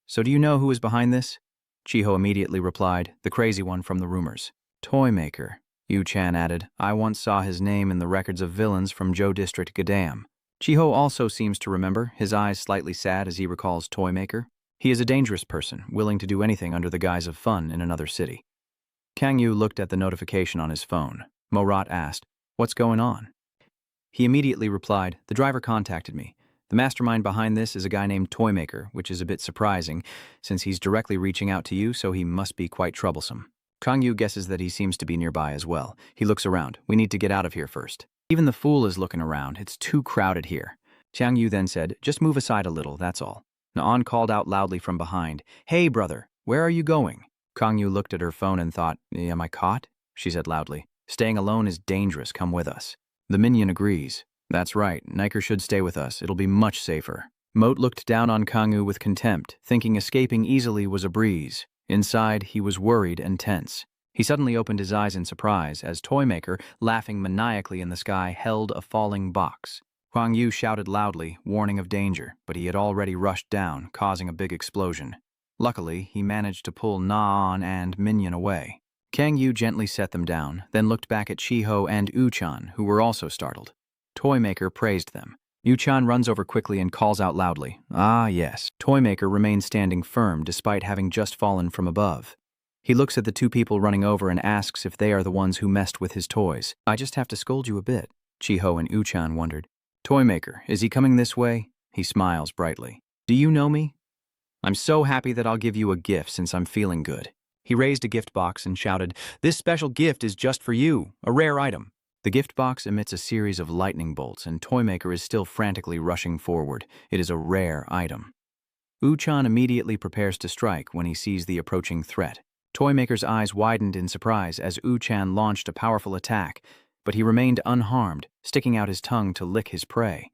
"So do you know who is behind this?" Chiho immediately replied, "The crazy one from the rumors." "Toymaker," Uchan added. "I once saw his name in the records of villains from Joe District Gadam." Chiho also seems to remember, his eyes slightly sad as he recalls Toymaker. He is a dangerous person, willing to do anything under the guise of fun in another city. Kang Yu looked at the notification on his phone. Morat asked, "What's going on?" He immediately replied, "The driver contacted me. The mastermind behind this is a guy named Toymaker, which is a bit surprising, since he's directly reaching out to you, so he must be quite troublesome." Kang Yu guesses that he seems to be nearby as well. He looks around. "We need to get out of here first." Even the fool is looking around. It's too crowded here. Kang Yu then said, "Just move aside a little, that's all." Naan called out loudly from behind, "Hey, brother, where are you going?" Kang Yu looked at her phone and thought, "Am I caught?" She said loudly, "Staying alone is dangerous. Come with us." The minion agrees. "That's right. Niker should stay with us. It'll be much safer." Moat looked down on Kang Yu with contempt, thinking escaping easily was a breeze. Inside, he was worried and tense. He suddenly opened his eyes in surprise as Toymaker, laughing maniacally in the sky, held a falling box. Kang Yu shouted loudly, warning of danger, but he had already rushed down, causing a big explosion. Luckily, he managed to pull Naan and Minion away. Kang Yu gently set them down, then looked back at Chiho and Uchan, who were also startled. Toymaker praised them. Uchan runs over quickly and calls out loudly, "Ah, yes." Toymaker remains standing firm despite having just fallen from above. He looks at the two people running over and asks if they are the ones who messed with his toys. "I just have to scold you a bit," Chiho and Uchan wondered. "Toymaker, is he coming this way?" He smiles brightly. "Do you know me? I'm so happy that I'll give you a gift since I'm feeling good." He raised a gift box and shouted, "This special gift is just for you, a rare item." The gift box emits a series of lightning bolts, and Toymaker is still frantically rushing forward. It is a rare item. Uchan immediately prepares to strike when he sees the approaching threat. Toymaker's eyes widened in surprise as Uchan launched a powerful attack, but he remained unharmed, sticking out his tongue to lick his prey.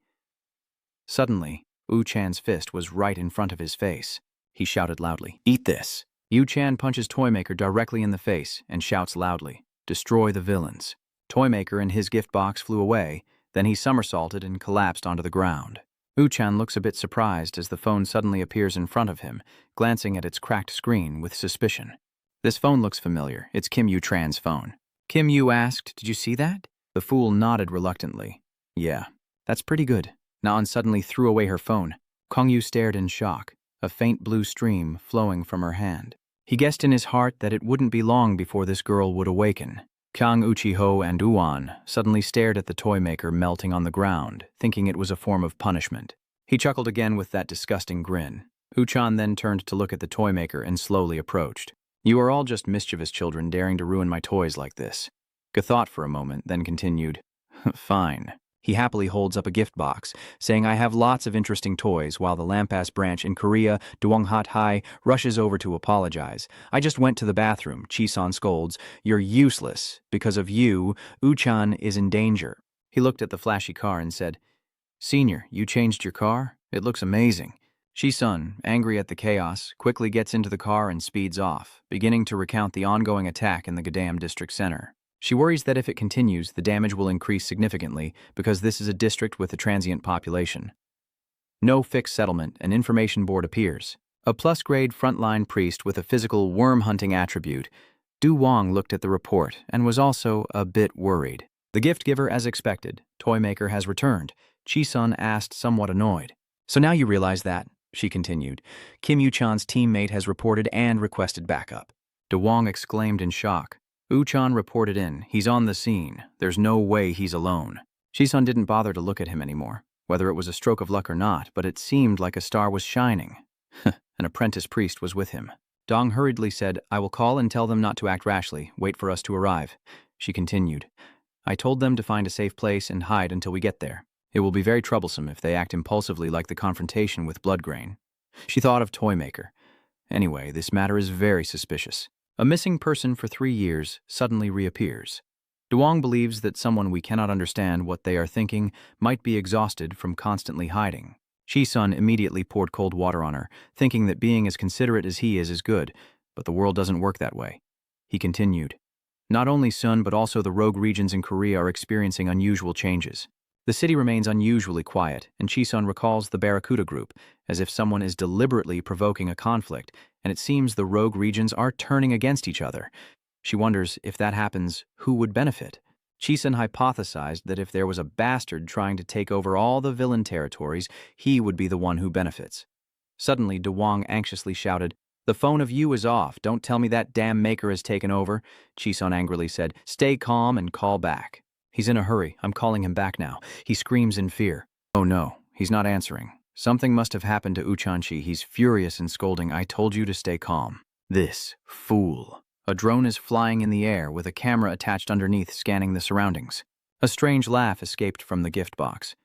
Suddenly, Uchan's fist was right in front of his face. He shouted loudly, "Eat this!" Uchan punches Toymaker directly in the face and shouts loudly, "Destroy the villains." Toymaker and his gift box flew away, then he somersaulted and collapsed onto the ground. Uchan looks a bit surprised as the phone suddenly appears in front of him, glancing at its cracked screen with suspicion. "This phone looks familiar. It's Kim Yu-tran's phone." Kim Yu asked, "Did you see that?" The fool nodded reluctantly. "Yeah, that's pretty good." Naan suddenly threw away her phone. Kang Yu stared in shock, a faint blue stream flowing from her hand. He guessed in his heart that it wouldn't be long before this girl would awaken. Kang Uchiho and Uan suddenly stared at the Toymaker melting on the ground, thinking it was a form of punishment. He chuckled again with that disgusting grin. Uchan then turned to look at the Toymaker and slowly approached. "You are all just mischievous children daring to ruin my toys like this." Ge thought for a moment, then continued, "Fine." He happily holds up a gift box, saying, "I have lots of interesting toys," while the Lampas branch in Korea, Dwonghat Hai, rushes over to apologize. "I just went to the bathroom," Chisan scolds. "You're useless. Because of you, Uchan is in danger." He looked at the flashy car and said, "Senior, you changed your car? It looks amazing." Chisun, angry at the chaos, quickly gets into the car and speeds off, beginning to recount the ongoing attack in the Gadam district center. She worries that if it continues, the damage will increase significantly because this is a district with a transient population. No fixed settlement, an information board appears. A plus-grade frontline priest with a physical worm-hunting attribute. Du Wong looked at the report and was also a bit worried. The gift giver, as expected, Toymaker, has returned. Chisun asked, somewhat annoyed. "So now you realize that," she continued, "Kim Yu-chan's teammate has reported and requested backup." Du Wong exclaimed in shock. Uchan reported in. "He's on the scene. There's no way he's alone." Chisun didn't bother to look at him anymore, whether it was a stroke of luck or not, but it seemed like a star was shining. An apprentice priest was with him. Dong hurriedly said, "I will call and tell them not to act rashly. Wait for us to arrive." She continued, "I told them to find a safe place and hide until we get there. It will be very troublesome if they act impulsively like the confrontation with Bloodgrain." She thought of Toymaker. Anyway, this matter is very suspicious. A missing person for 3 years suddenly reappears. Duong believes that someone we cannot understand what they are thinking might be exhausted from constantly hiding. Chisun immediately poured cold water on her, thinking that being as considerate as he is good, but the world doesn't work that way. He continued, "Not only Sun but also the rogue regions in Korea are experiencing unusual changes. The city remains unusually quiet, and Chisun recalls the Barracuda group, as if someone is deliberately provoking a conflict, and it seems the rogue regions are turning against each other. She wonders, if that happens, who would benefit? Chisun hypothesized that if there was a bastard trying to take over all the villain territories, he would be the one who benefits. Suddenly, De Wong anxiously shouted, The phone of you is off. Don't tell me that damn maker has taken over, Chisun angrily said. Stay calm and call back. He's in a hurry. I'm calling him back now. He screams in fear. Oh no, he's not answering. Something must have happened to Uchanchi. He's furious and scolding. I told you to stay calm. This fool. A drone is flying in the air with a camera attached underneath scanning the surroundings. A strange laugh escaped from the gift box.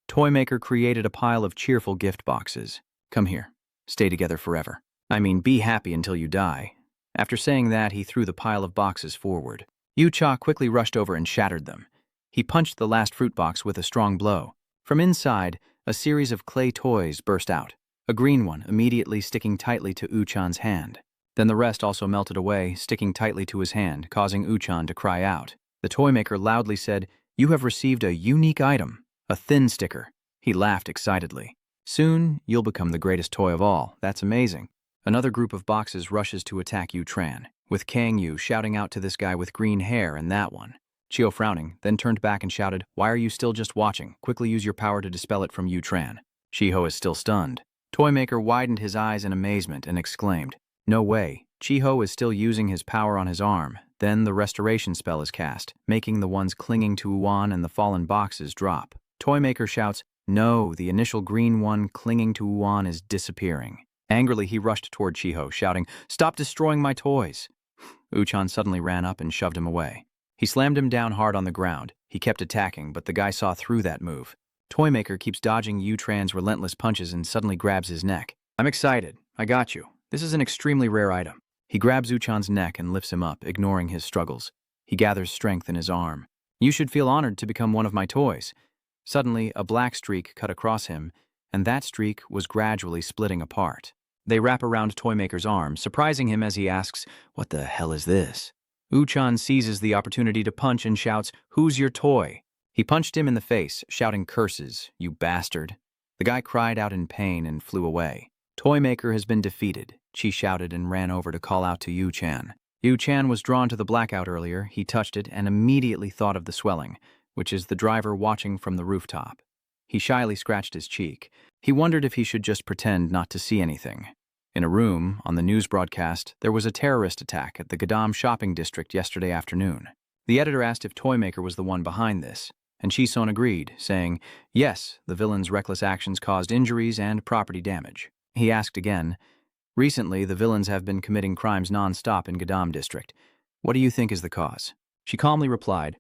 Toymaker created a pile of cheerful gift boxes. Come here. Stay together forever. I mean, be happy until you die. After saying that, he threw the pile of boxes forward. Yucha quickly rushed over and shattered them. He punched the last fruit box with a strong blow. From inside, a series of clay toys burst out, a green one immediately sticking tightly to Uchan's hand. Then the rest also melted away, sticking tightly to his hand, causing Uchan to cry out. The toymaker loudly said, "You have received a unique item, a thin sticker." He laughed excitedly. "Soon, you'll become the greatest toy of all. That's amazing." Another group of boxes rushes to attack Yu-Tran, with Kang Yu shouting out to this guy with green hair and that one. Chio frowning, then turned back and shouted, "Why are you still just watching? Quickly use your power to dispel it from Yu-Tran." Chiho is still stunned. Toymaker widened his eyes in amazement and exclaimed, "No way. Chiho is still using his power on his arm. Then the restoration spell is cast, making the ones clinging to Uwan and the fallen boxes drop. Toymaker shouts, "No, the initial green one clinging to Uwan is disappearing." Angrily, he rushed toward Chiho, shouting, "Stop destroying my toys!" Uchan suddenly ran up and shoved him away. He slammed him down hard on the ground. He kept attacking, but the guy saw through that move. Toymaker keeps dodging Yu-Tran's relentless punches and suddenly grabs his neck. "I'm excited. I got you. This is an extremely rare item." He grabs Uchan's neck and lifts him up, ignoring his struggles. He gathers strength in his arm. "You should feel honored to become one of my toys." Suddenly, a black streak cut across him, and that streak was gradually splitting apart. They wrap around Toymaker's arm, surprising him as he asks, "What the hell is this?" Uchan seizes the opportunity to punch and shouts, "Who's your toy?" He punched him in the face, shouting curses, "You bastard." The guy cried out in pain and flew away. "Toymaker has been defeated," Chi shouted and ran over to call out to Yu-Chan. Yu-Chan was drawn to the blackout earlier. He touched it and immediately thought of the swelling, which is the driver watching from the rooftop. He shyly scratched his cheek. He wondered if he should just pretend not to see anything. In a room, on the news broadcast, there was a terrorist attack at the Gadam shopping district yesterday afternoon. The editor asked if Toymaker was the one behind this, and Chi-Son agreed, saying, "Yes, the villain's reckless actions caused injuries and property damage." He asked again, "Recently, the villains have been committing crimes non-stop in Gadam district. What do you think is the cause?" She calmly replied,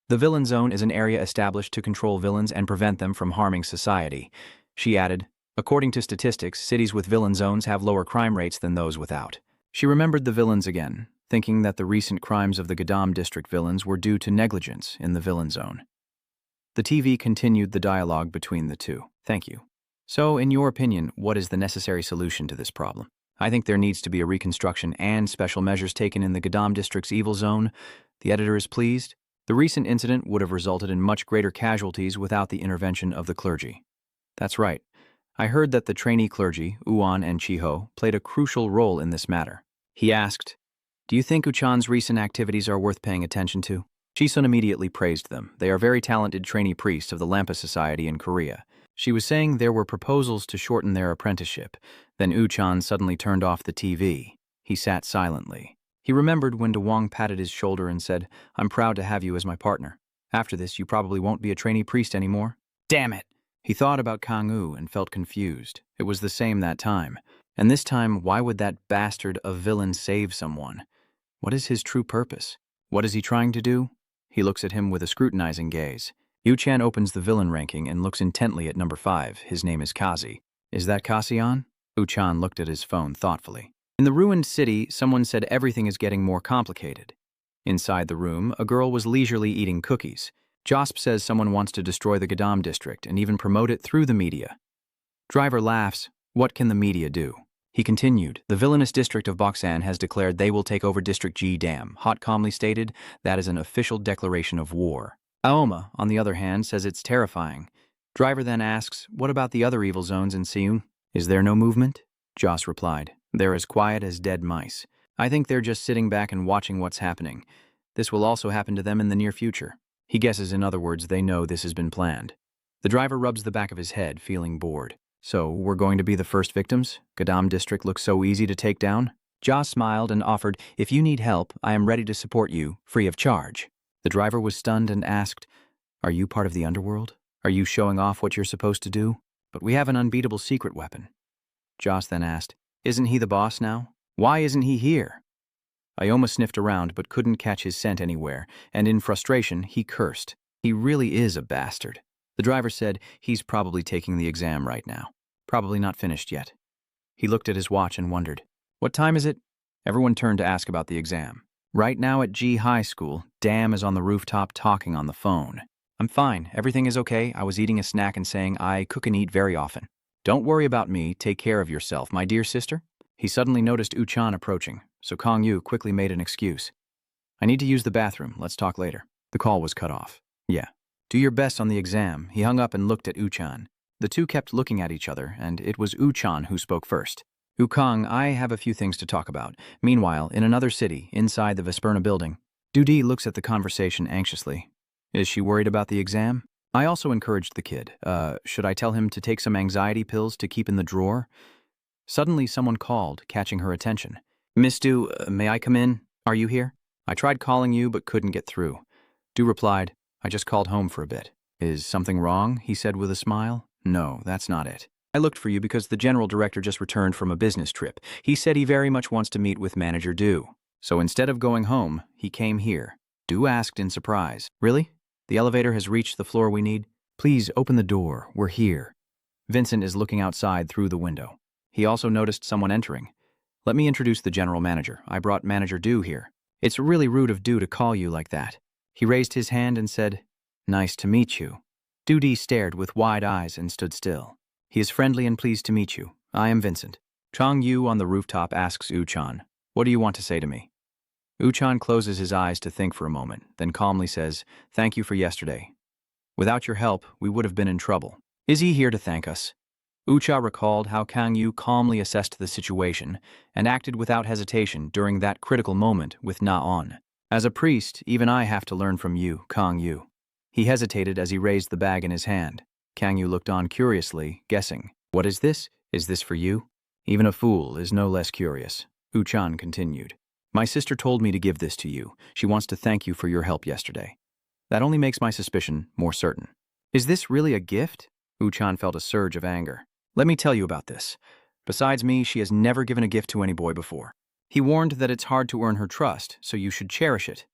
"The villain zone is an area established to control villains and prevent them from harming society." She added, "According to statistics, cities with villain zones have lower crime rates than those without." She remembered the villains again, thinking that the recent crimes of the Gadam district villains were due to negligence in the villain zone. The TV continued the dialogue between the two. "Thank you. So, in your opinion, what is the necessary solution to this problem?" "I think there needs to be a reconstruction and special measures taken in the Gadam district's evil zone." The editor is pleased. "The recent incident would have resulted in much greater casualties without the intervention of the clergy." "That's right. I heard that the trainee clergy, Uwan and Chiho, played a crucial role in this matter." He asked, "Do you think Uchan's recent activities are worth paying attention to?" Chi-Sun immediately praised them. "They are very talented trainee priests of the Lampa Society in Korea." She was saying there were proposals to shorten their apprenticeship. Then Uchan suddenly turned off the TV. He sat silently. He remembered when De Wong patted his shoulder and said, "I'm proud to have you as my partner. After this, you probably won't be a trainee priest anymore." Damn it! He thought about Kang-woo and felt confused. It was the same that time. And this time, why would that bastard of villain save someone? What is his true purpose? What is he trying to do? He looks at him with a scrutinizing gaze. Yu-Chan opens the villain ranking and looks intently at number 5. His name is Kazi. "Is that Kasian?" Uchan looked at his phone thoughtfully. In the ruined city, someone said everything is getting more complicated. Inside the room, a girl was leisurely eating cookies. Josp says someone wants to destroy the Gadam district and even promote it through the media. Driver laughs. What can the media do? He continued, "The villainous district of Boksan has declared they will take over District G Dam." Hot calmly stated, "That is an official declaration of war." Aoma, on the other hand, says it's terrifying. Driver then asks, "What about the other evil zones in Seung? Is there no movement?" Joss replied, "They're as quiet as dead mice. I think they're just sitting back and watching what's happening. This will also happen to them in the near future." He guesses, in other words, they know this has been planned. The driver rubs the back of his head, feeling bored. So, we're going to be the first victims? Gadam District looks so easy to take down? Ja smiled and offered, "If you need help, I am ready to support you, free of charge." The driver was stunned and asked, "Are you part of the underworld? Are you showing off what you're supposed to do? But we have an unbeatable secret weapon." Joss then asked, "Isn't he the boss now? Why isn't he here?" Ioma sniffed around but couldn't catch his scent anywhere, and in frustration, he cursed. He really is a bastard. The driver said, "He's probably taking the exam right now. Probably not finished yet." He looked at his watch and wondered, "What time is it?" Everyone turned to ask about the exam. Right now at G High School, Dam is on the rooftop talking on the phone. "I'm fine. Everything is okay. I was eating a snack and saying I cook and eat very often. Don't worry about me. Take care of yourself, my dear sister." He suddenly noticed U-chan approaching, so Kong Yu quickly made an excuse. "I need to use the bathroom. Let's talk later." The call was cut off. "Yeah. Do your best on the exam." He hung up and looked at U-chan. The two kept looking at each other, and it was U-chan who spoke first. "Ukong, I have a few things to talk about." Meanwhile, in another city, inside the Vesperna building, Dudi looks at the conversation anxiously. Is she worried about the exam? I also encouraged the kid. Should I tell him to take some anxiety pills to keep in the drawer? Suddenly, someone called, catching her attention. "Miss Du, may I come in? Are you here? I tried calling you but couldn't get through." Du replied, "I just called home for a bit." "Is something wrong?" he said with a smile. "No, that's not it. I looked for you because the general director just returned from a business trip. He said he very much wants to meet with manager Du. So instead of going home, he came here." Du asked in surprise, "Really? The elevator has reached the floor we need? Please open the door. We're here." Vincent is looking outside through the window. He also noticed someone entering. "Let me introduce the general manager. I brought manager Du here." "It's really rude of Du to call you like that." He raised his hand and said, "Nice to meet you." Dudi stared with wide eyes and stood still. "He is friendly and pleased to meet you. I am Vincent." Chong Yu on the rooftop asks U-chan, "What do you want to say to me?" U-chan closes his eyes to think for a moment, then calmly says, "Thank you for yesterday. Without your help, we would have been in trouble." "Is he here to thank us?" Ucha recalled how Kang Yu calmly assessed the situation and acted without hesitation during that critical moment with Na-on. "As a priest, even I have to learn from you, Kang Yu." He hesitated as he raised the bag in his hand. Kang Yu looked on curiously, guessing, "What is this? Is this for you?" "Even a fool is no less curious." U-chan continued, "My sister told me to give this to you. She wants to thank you for your help yesterday. That only makes my suspicion more certain." "Is this really a gift?" U-chan felt a surge of anger. "Let me tell you about this. Besides me, she has never given a gift to any boy before. He warned that it's hard to earn her trust, so you should cherish it."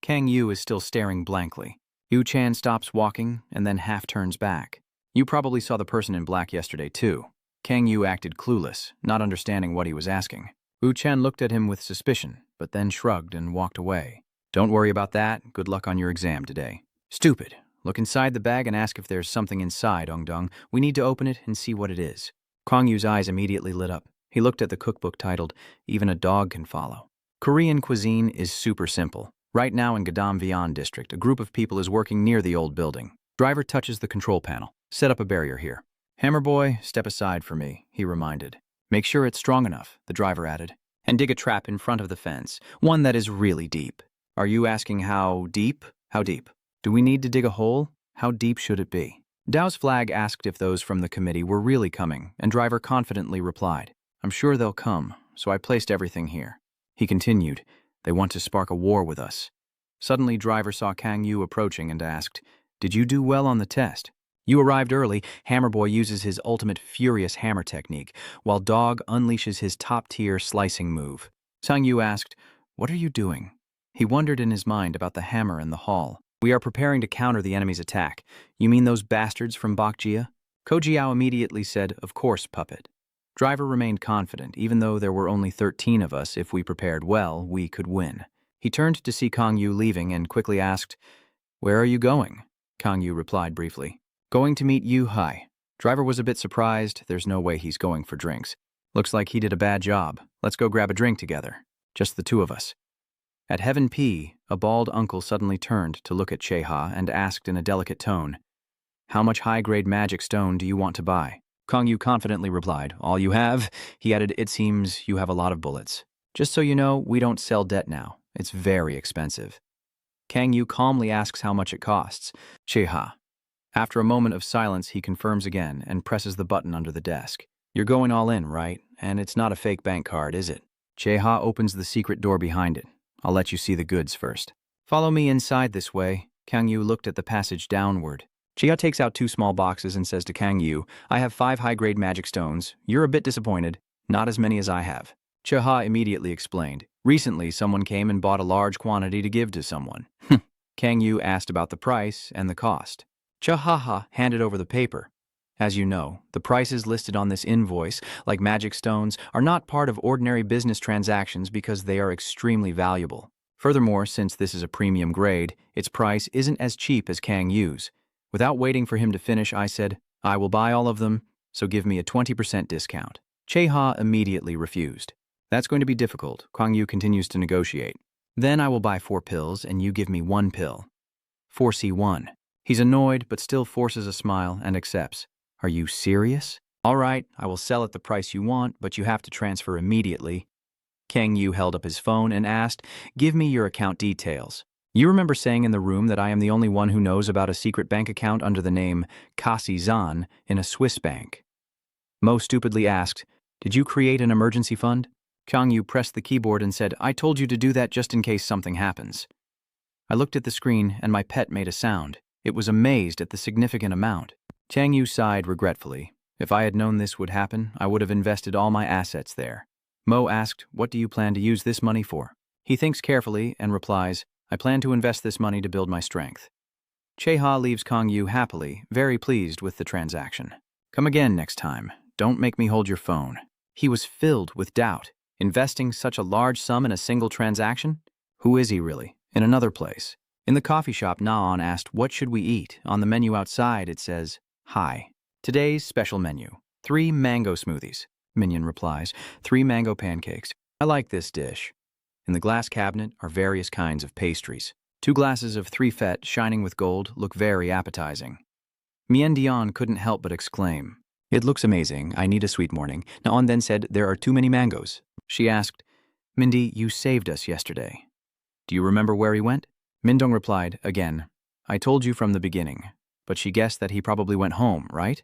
Kang Yu is still staring blankly. U-chan stops walking and then half turns back. "You probably saw the person in black yesterday, too." Kang Yu acted clueless, not understanding what he was asking. U-chan looked at him with suspicion, but then shrugged and walked away. "Don't worry about that. Good luck on your exam today." "Stupid. Look inside the bag and ask if there's something inside, Ongdong. We need to open it and see what it is." Kang Yu's eyes immediately lit up. He looked at the cookbook titled, "Even a Dog Can Follow." Korean cuisine is super simple. Right now in Gadam District, a group of people is working near the old building. Driver touches the control panel. "Set up a barrier here." "Hammer boy, step aside for me," he reminded. "Make sure it's strong enough," the driver added. "And dig a trap in front of the fence, one that is really deep." "Are you asking how deep? How deep? Do we need to dig a hole? How deep should it be?" Dao's flag asked if those from the committee were really coming, and Driver confidently replied, "I'm sure they'll come, so I placed everything here." He continued, "They want to spark a war with us." Suddenly, Driver saw Kang Yu approaching and asked, "Did you do well on the test?" "You arrived early." Hammer Boy uses his ultimate furious hammer technique, while Dog unleashes his top-tier slicing move. Sang Yu asked, "What are you doing?" He wondered in his mind about the hammer in the hall. "We are preparing to counter the enemy's attack." "You mean those bastards from Bakjia?" Kojiao immediately said, "Of course, puppet." Driver remained confident. Even though there were only 13 of us, if we prepared well, we could win. He turned to see Kang Yu leaving and quickly asked, "Where are you going?" Kang Yu replied briefly, "Going to meet Yu Hai." Driver was a bit surprised. There's no way he's going for drinks. Looks like he did a bad job. Let's go grab a drink together. Just the two of us. At Heaven P, a bald uncle suddenly turned to look at Cheha and asked in a delicate tone, "How much high-grade magic stone do you want to buy?" Kang Yu confidently replied, "All you have." He added, "It seems you have a lot of bullets. Just so you know, we don't sell debt now. It's very expensive." Kang Yu calmly asks how much it costs. Cheha, After a moment of silence, he confirms again and presses the button under the desk. You're going all in, right? And it's not a fake bank card, is it? Cheha opens the secret door behind it. I'll let you see the goods first. Follow me inside this way. Kang Yu looked at the passage downward. Cheha takes out 2 small boxes and says to Kang Yu, I have 5 high-grade magic stones. You're a bit disappointed. Not as many as I have. Cheha immediately explained. Recently, someone came and bought a large quantity to give to someone. Kang Yu asked about the price and the cost. Cheha handed over the paper. As you know, the prices listed on this invoice, like magic stones, are not part of ordinary business transactions because they are extremely valuable. Furthermore, since this is a premium grade, its price isn't as cheap as Kang Yu's. Without waiting for him to finish, I said, I will buy all of them, so give me a 20% discount. Cheha immediately refused. That's going to be difficult. Kang Yu continues to negotiate. Then I will buy 4 pills and you give me 1 pill. 4C1. He's annoyed but still forces a smile and accepts. Are you serious? All right, I will sell at the price you want, but you have to transfer immediately. Kang Yu held up his phone and asked, give me your account details. You remember saying in the room that I am the only one who knows about a secret bank account under the name Kasi Zan in a Swiss bank. Mo stupidly asked, did you create an emergency fund? Kang Yu pressed the keyboard and said, I told you to do that just in case something happens. I looked at the screen and my pet made a sound. It was amazed at the significant amount. Kang Yu sighed regretfully. If I had known this would happen, I would have invested all my assets there. Mo asked, what do you plan to use this money for? He thinks carefully and replies, I plan to invest this money to build my strength. Cheha leaves Kang Yu happily, very pleased with the transaction. Come again next time. Don't make me hold your phone. He was filled with doubt. Investing such a large sum in a single transaction? Who is he really? In another place. In the coffee shop, Naon asked, what should we eat? On the menu outside, it says, hi. Today's special menu. 3 mango smoothies. Minion replies, 3 mango pancakes. I like this dish. In the glass cabinet are various kinds of pastries. 2 glasses of 3 fet shining with gold look very appetizing. Mien Dion couldn't help but exclaim, it looks amazing. I need a sweet morning. Naon then said, there are too many mangoes. She asked, Mindy, you saved us yesterday. Do you remember where he went? Mindong replied, again, I told you from the beginning. But she guessed that he probably went home, right?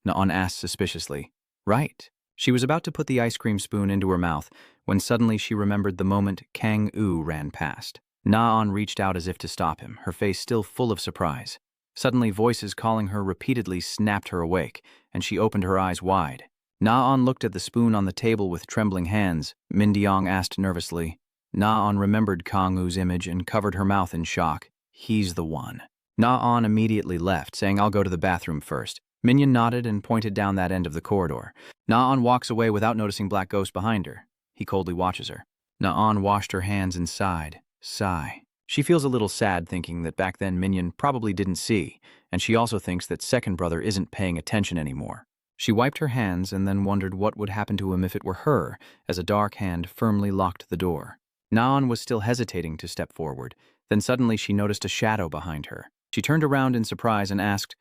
Naon asked suspiciously. Right. She was about to put the ice cream spoon into her mouth when suddenly she remembered the moment Kang Yu ran past. Naon reached out as if to stop him, her face still full of surprise. Suddenly, voices calling her repeatedly snapped her awake, and she opened her eyes wide. Naon looked at the spoon on the table with trembling hands. Mindyong asked nervously. Naon remembered Kang Yu's image and covered her mouth in shock. He's the one. Naon immediately left, saying, I'll go to the bathroom first. Minion nodded and pointed down that end of the corridor. Naon walks away without noticing Black Ghost behind her. He coldly watches her. Naon washed her hands and sighed. Sigh. She feels a little sad thinking that back then Minion probably didn't see, and she also thinks that second brother isn't paying attention anymore. She wiped her hands and then wondered what would happen to him if it were her, as a dark hand firmly locked the door. Naon was still hesitating to step forward. Then suddenly she noticed a shadow behind her. She turned around in surprise and asked,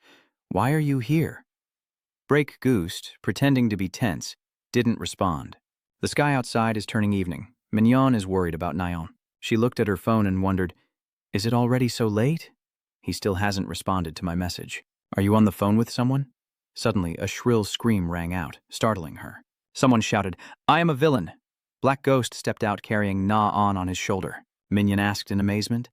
Why are you here? Break Goose, pretending to be tense, didn't respond. The sky outside is turning evening. Mignon is worried about Naon. She looked at her phone and wondered, is it already so late? He still hasn't responded to my message. Are you on the phone with someone? Suddenly, a shrill scream rang out, startling her. Someone shouted, I am a villain. Black Ghost stepped out carrying Na-On on his shoulder. Minion asked in amazement.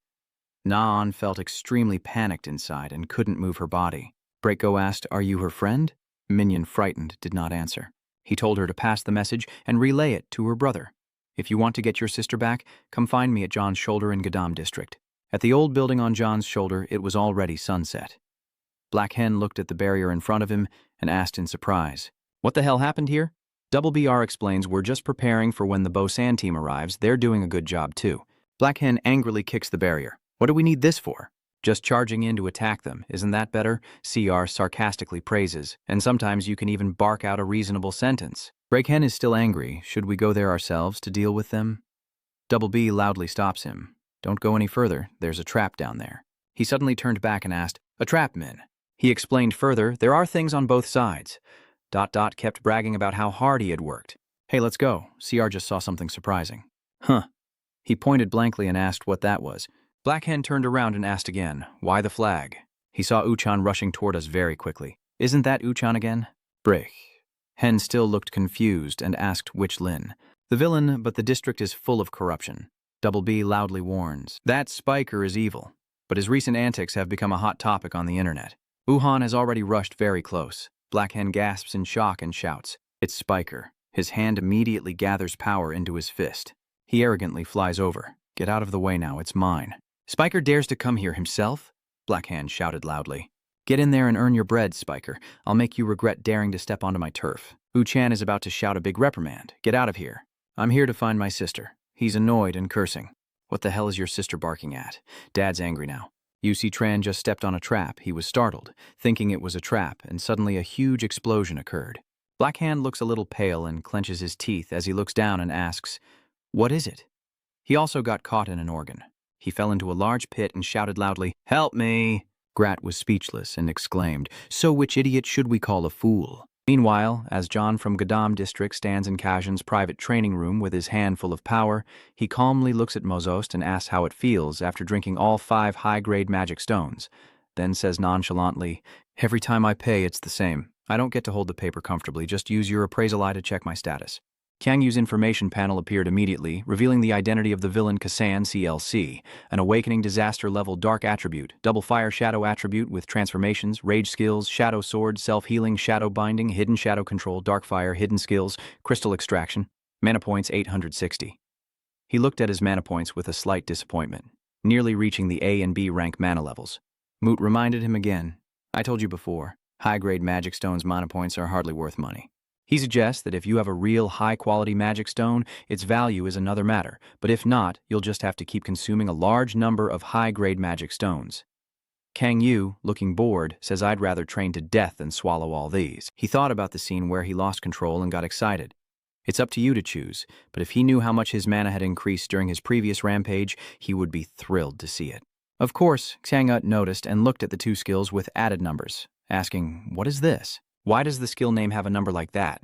Na-On felt extremely panicked inside and couldn't move her body. Breako asked, are you her friend? Minion, frightened, did not answer. He told her to pass the message and relay it to her brother. If you want to get your sister back, come find me at John's Shoulder in Gadam District. At the old building on John's Shoulder, it was already sunset. Black Hen looked at the barrier in front of him and asked in surprise, what the hell happened here? Double BR explains, we're just preparing for when the Bosan team arrives. They're doing a good job too. Black Hen angrily kicks the barrier. What do we need this for? Just charging in to attack them. Isn't that better? CR sarcastically praises, and sometimes you can even bark out a reasonable sentence. Break Hen is still angry. Should we go there ourselves to deal with them? Double B loudly stops him. Don't go any further. There's a trap down there. He suddenly turned back and asked, a trap, Min? He explained further, there are things on both sides. Kept bragging about how hard he had worked. Hey, let's go. CR just saw something surprising. Huh. He pointed blankly and asked what that was. Black Hen turned around and asked again, why the flag? He saw Uchan rushing toward us very quickly. Isn't that Uchan again? Brick. Hen still looked confused and asked which Lin. The villain, but the district is full of corruption. Double B loudly warns. That Spiker is evil, but his recent antics have become a hot topic on the internet. Wuhan has already rushed very close. Black Hen gasps in shock and shouts. It's Spiker. His hand immediately gathers power into his fist. He arrogantly flies over. Get out of the way now, it's mine. Spiker dares to come here himself? Black Hand shouted loudly. Get in there and earn your bread, Spiker. I'll make you regret daring to step onto my turf. Uchan is about to shout a big reprimand. Get out of here. I'm here to find my sister. He's annoyed and cursing. What the hell is your sister barking at? Dad's angry now. UC Tran just stepped on a trap. He was startled, thinking it was a trap, and suddenly a huge explosion occurred. Black Hand looks a little pale and clenches his teeth as he looks down and asks, What is it? He also got caught in an organ. He fell into a large pit and shouted loudly, Help me! Grat was speechless and exclaimed, So which idiot should we call a fool? Meanwhile, as John from Gadam district stands in Kajin's private training room with his hand full of power, he calmly looks at Mozost and asks how it feels after drinking all 5 high-grade magic stones, then says nonchalantly, Every time I pay, it's the same. I don't get to hold the paper comfortably, just use your appraisal eye to check my status. Kang Yu's information panel appeared immediately, revealing the identity of the villain Kasan CLC, an awakening disaster-level dark attribute, double fire shadow attribute with transformations, rage skills, shadow sword, self-healing, shadow binding, hidden shadow control, dark fire, hidden skills, crystal extraction, mana points 860. He looked at his mana points with a slight disappointment, nearly reaching the A and B rank mana levels. Moot reminded him again, I told you before, high-grade magic stones mana points are hardly worth money. He suggests that if you have a real high-quality magic stone, its value is another matter, but if not, you'll just have to keep consuming a large number of high-grade magic stones. Kang Yu, looking bored, says I'd rather train to death than swallow all these. He thought about the scene where he lost control and got excited. It's up to you to choose, but if he knew how much his mana had increased during his previous rampage, he would be thrilled to see it. Of course, Xiang-Ut noticed and looked at the 2 skills with added numbers, asking, What is this? Why does the skill name have a number like that?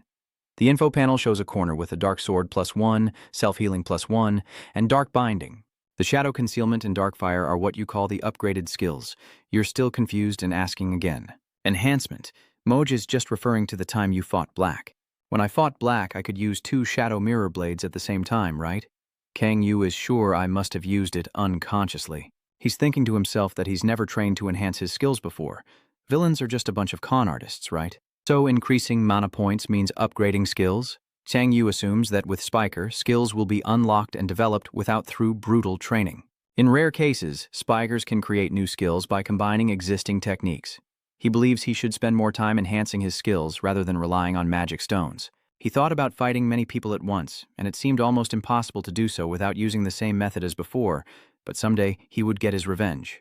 The info panel shows a corner with a dark sword +1, self-healing +1, and dark binding. The shadow concealment and dark fire are what you call the upgraded skills. You're still confused and asking again. Enhancement. Moj is just referring to the time you fought Black. When I fought Black, I could use 2 shadow mirror blades at the same time, right? Kang Yu is sure I must have used it unconsciously. He's thinking to himself that he's never trained to enhance his skills before. Villains are just a bunch of con artists, right? So increasing mana points means upgrading skills? Chang Yu assumes that with Spiker, skills will be unlocked and developed without through brutal training. In rare cases, Spikers can create new skills by combining existing techniques. He believes he should spend more time enhancing his skills rather than relying on magic stones. He thought about fighting many people at once, and it seemed almost impossible to do so without using the same method as before, but someday he would get his revenge.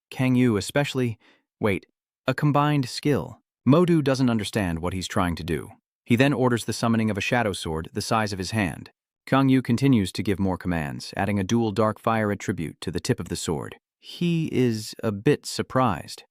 Kang Yu especially... Wait, a combined skill. Modu doesn't understand what he's trying to do. He then orders the summoning of a shadow sword the size of his hand. Kang Yu continues to give more commands, adding a dual dark fire attribute to the tip of the sword. He is a bit surprised.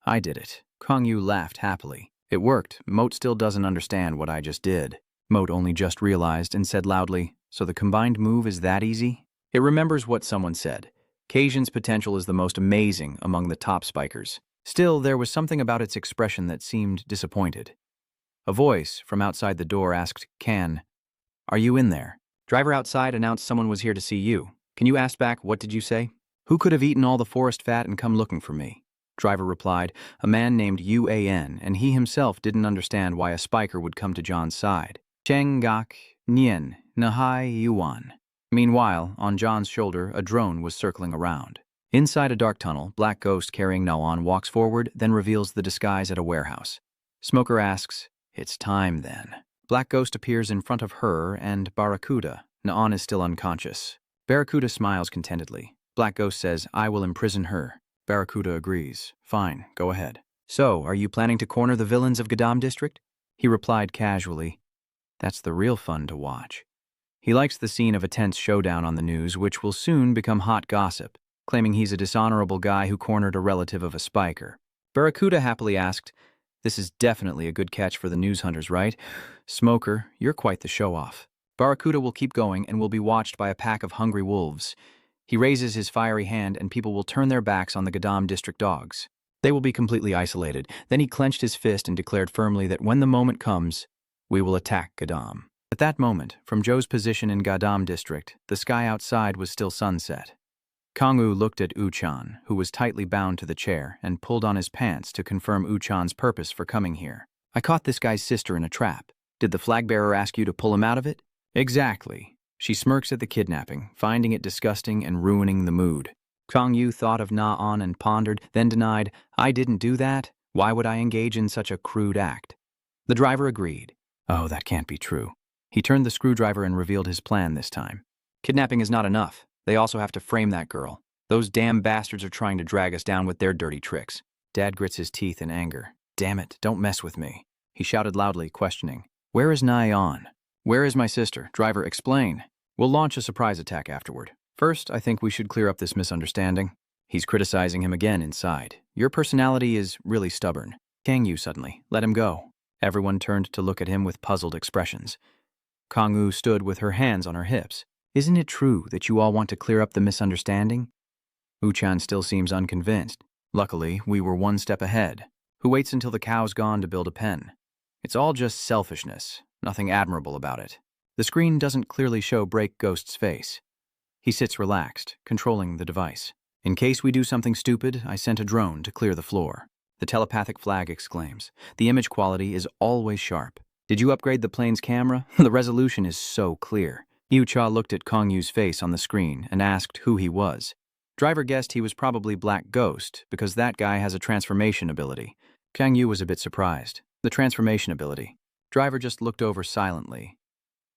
I did it. Kang Yu laughed happily. It worked. Moat still doesn't understand what I just did. Moat only just realized and said loudly, So the combined move is that easy? It remembers what someone said. Kajin's potential is the most amazing among the top Spikers. Still, there was something about its expression that seemed disappointed. A voice from outside the door asked, Can, are you in there? Driver outside announced someone was here to see you. Can you ask back, what did you say? Who could have eaten all the forest fat and come looking for me? Driver replied, a man named Yuan, and he himself didn't understand why a Spiker would come to John's side. Cheng Gak Nien Nahai Yuan. Meanwhile, on John's shoulder, a drone was circling around. Inside a dark tunnel, Black Ghost carrying Naon walks forward, then reveals the disguise at a warehouse. Smoker asks, It's time then. Black Ghost appears in front of her and Barracuda. Naon is still unconscious. Barracuda smiles contentedly. Black Ghost says, I will imprison her. Barracuda agrees. Fine, go ahead. So, are you planning to corner the villains of Gadam district? He replied casually, That's the real fun to watch. He likes the scene of a tense showdown on the news, which will soon become hot gossip, claiming he's a dishonorable guy who cornered a relative of a Spiker. Barracuda happily asked, This is definitely a good catch for the news hunters, right? Smoker, you're quite the show-off. Barracuda will keep going and will be watched by a pack of hungry wolves. He raises his fiery hand and people will turn their backs on the Gadam district dogs. They will be completely isolated. Then he clenched his fist and declared firmly that when the moment comes, we will attack Gadam. At that moment, from Joe's position in Gadam district, the sky outside was still sunset. Kang-woo looked at Uchan, who was tightly bound to the chair, and pulled on his pants to confirm Uchan's purpose for coming here. I caught this guy's sister in a trap. Did the flag bearer ask you to pull him out of it? Exactly. She smirks at the kidnapping, finding it disgusting and ruining the mood. Kang-yu thought of Na-on and pondered, then denied, I didn't do that. Why would I engage in such a crude act? The driver agreed. Oh, that can't be true. He turned the screwdriver and revealed his plan this time. Kidnapping is not enough. They also have to frame that girl. Those damn bastards are trying to drag us down with their dirty tricks. Dad grits his teeth in anger. Damn it, don't mess with me. He shouted loudly, questioning. Where is Na-on? Where is my sister? Driver, explain. We'll launch a surprise attack afterward. First, I think we should clear up this misunderstanding. He's criticizing him again inside. Your personality is really stubborn. Kang-yu suddenly. Let him go. Everyone turned to look at him with puzzled expressions. Kang-woo stood with her hands on her hips. Isn't it true that you all want to clear up the misunderstanding? Uchan still seems unconvinced. Luckily, we were one step ahead. Who waits until the cow's gone to build a pen? It's all just selfishness. Nothing admirable about it. The screen doesn't clearly show Break Ghost's face. He sits relaxed, controlling the device. In case we do something stupid, I sent a drone to clear the floor. The telepathic flag exclaims. The image quality is always sharp. Did you upgrade the plane's camera? The resolution is so clear. Yu-cha looked at Kang-yu's face on the screen and asked who he was. Driver guessed he was probably Black Ghost, because that guy has a transformation ability. Kang-yu was a bit surprised. The transformation ability. Driver just looked over silently.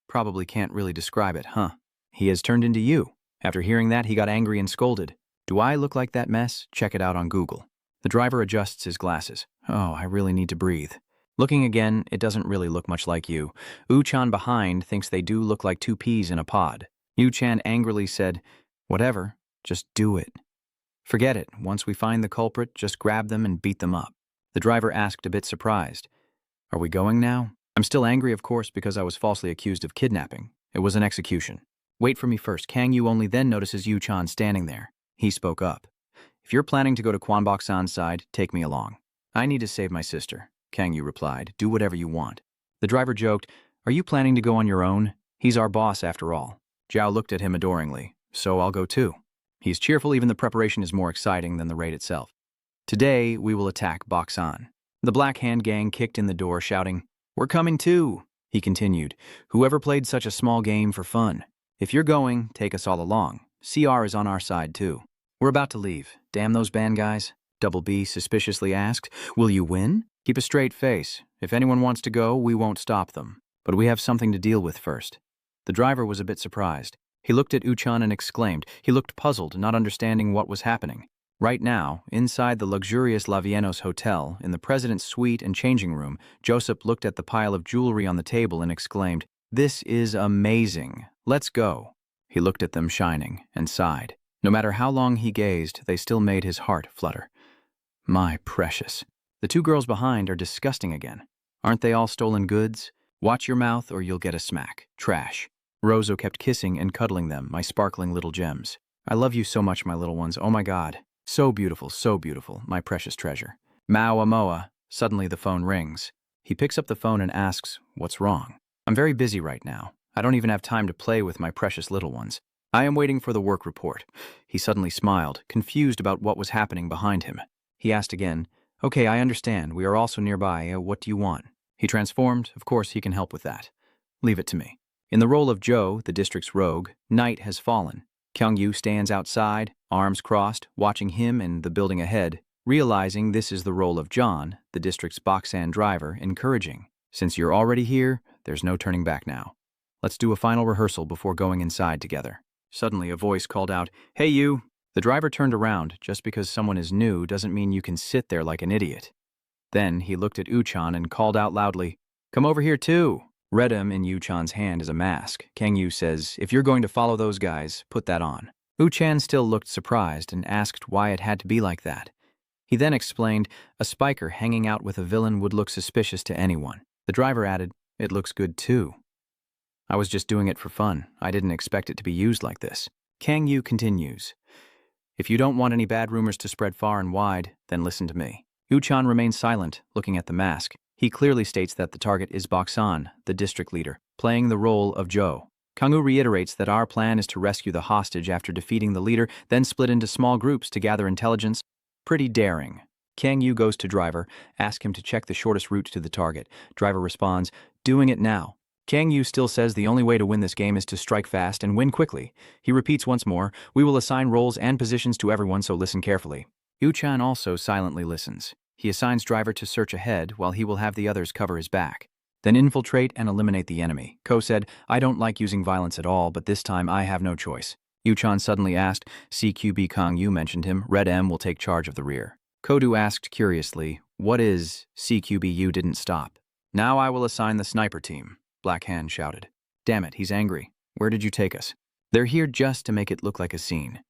Probably can't really describe it, huh? He has turned into you. After hearing that, he got angry and scolded. Do I look like that mess? Check it out on Google. The driver adjusts his glasses. Oh, I really need to breathe. Looking again, it doesn't really look much like you. Uchan behind thinks they do look like two peas in a pod. Uchan angrily said, whatever, just do it. Forget it. Once we find the culprit, just grab them and beat them up. The driver asked, a bit surprised. Are we going now? I'm still angry, of course, because I was falsely accused of kidnapping. It was an execution. Wait for me first. Kang-yu only then notices Uchan standing there. He spoke up. If you're planning to go to Kwanbok-san's side, take me along. I need to save my sister. Kang-yu replied, do whatever you want. The driver joked, are you planning to go on your own? He's our boss after all. Zhao looked at him adoringly, so I'll go too. He's cheerful, even the preparation is more exciting than the raid itself. Today, we will attack Bok-san. The Black Hand Gang kicked in the door, shouting, we're coming too. He continued, whoever played such a small game for fun. If you're going, take us all along. CR is on our side too. We're about to leave. Damn those band guys. Double B suspiciously asked, will you win? Keep a straight face. If anyone wants to go, we won't stop them. But we have something to deal with first. The driver was a bit surprised. He looked at Uchan and exclaimed. He looked puzzled, not understanding what was happening. Right now, inside the luxurious La Viennos hotel, in the president's suite and changing room, Joseph looked at the pile of jewelry on the table and exclaimed, this is amazing. Let's go. He looked at them shining and sighed. No matter how long he gazed, they still made his heart flutter. My precious. The two girls behind are disgusting again. Aren't they all stolen goods? Watch your mouth or you'll get a smack. Trash. Rozo kept kissing and cuddling them, my sparkling little gems. I love you so much, my little ones. Oh my God. So beautiful, my precious treasure. Maua Moa. Suddenly the phone rings. He picks up the phone and asks, what's wrong? I'm very busy right now. I don't even have time to play with my precious little ones. I am waiting for the work report. He suddenly smiled, confused about what was happening behind him. He asked again, okay, I understand. We are also nearby. What do you want? He transformed. Of course, he can help with that. Leave it to me. In the role of Joe, the district's rogue, night has fallen. Kyung-yu stands outside, arms crossed, watching him and the building ahead, realizing this is the role of John, the district's Boksan driver, encouraging. Since you're already here, there's no turning back now. Let's do a final rehearsal before going inside together. Suddenly, a voice called out, hey you! The driver turned around. Just because someone is new doesn't mean you can sit there like an idiot. Then he looked at Uchan and called out loudly, come over here too! Redum in Uchan's hand is a mask. Kang-yu says, if you're going to follow those guys, put that on. Uchan still looked surprised and asked why it had to be like that. He then explained, a spiker hanging out with a villain would look suspicious to anyone. The driver added, it looks good too. I was just doing it for fun. I didn't expect it to be used like this. Kang-yu continues, If you don't want any bad rumors to spread far and wide, then listen to me. Uchan remains silent, looking at the mask. He clearly states that the target is Boksan, the district leader, playing the role of Joe. Kangwoo reiterates that our plan is to rescue the hostage after defeating the leader, then split into small groups to gather intelligence. Pretty daring. Kangwoo goes to driver, asks him to check the shortest route to the target. Driver responds, "Doing it now." Kangwoo still says the only way to win this game is to strike fast and win quickly. He repeats once more, "We will assign roles and positions to everyone, so listen carefully." Uchan also silently listens. He assigns driver to search ahead while he will have the others cover his back. Then infiltrate and eliminate the enemy. Ko said, "I don't like using violence at all, but this time I have no choice." Uchan suddenly asked, "CQB Kangwoo mentioned him, Red M will take charge of the rear." Kodu asked curiously, "What is CQBU didn't stop?" "Now I will assign the sniper team," Black Hand shouted. "Damn it, he's angry. Where did you take us?" "They're here just to make it look like a scene."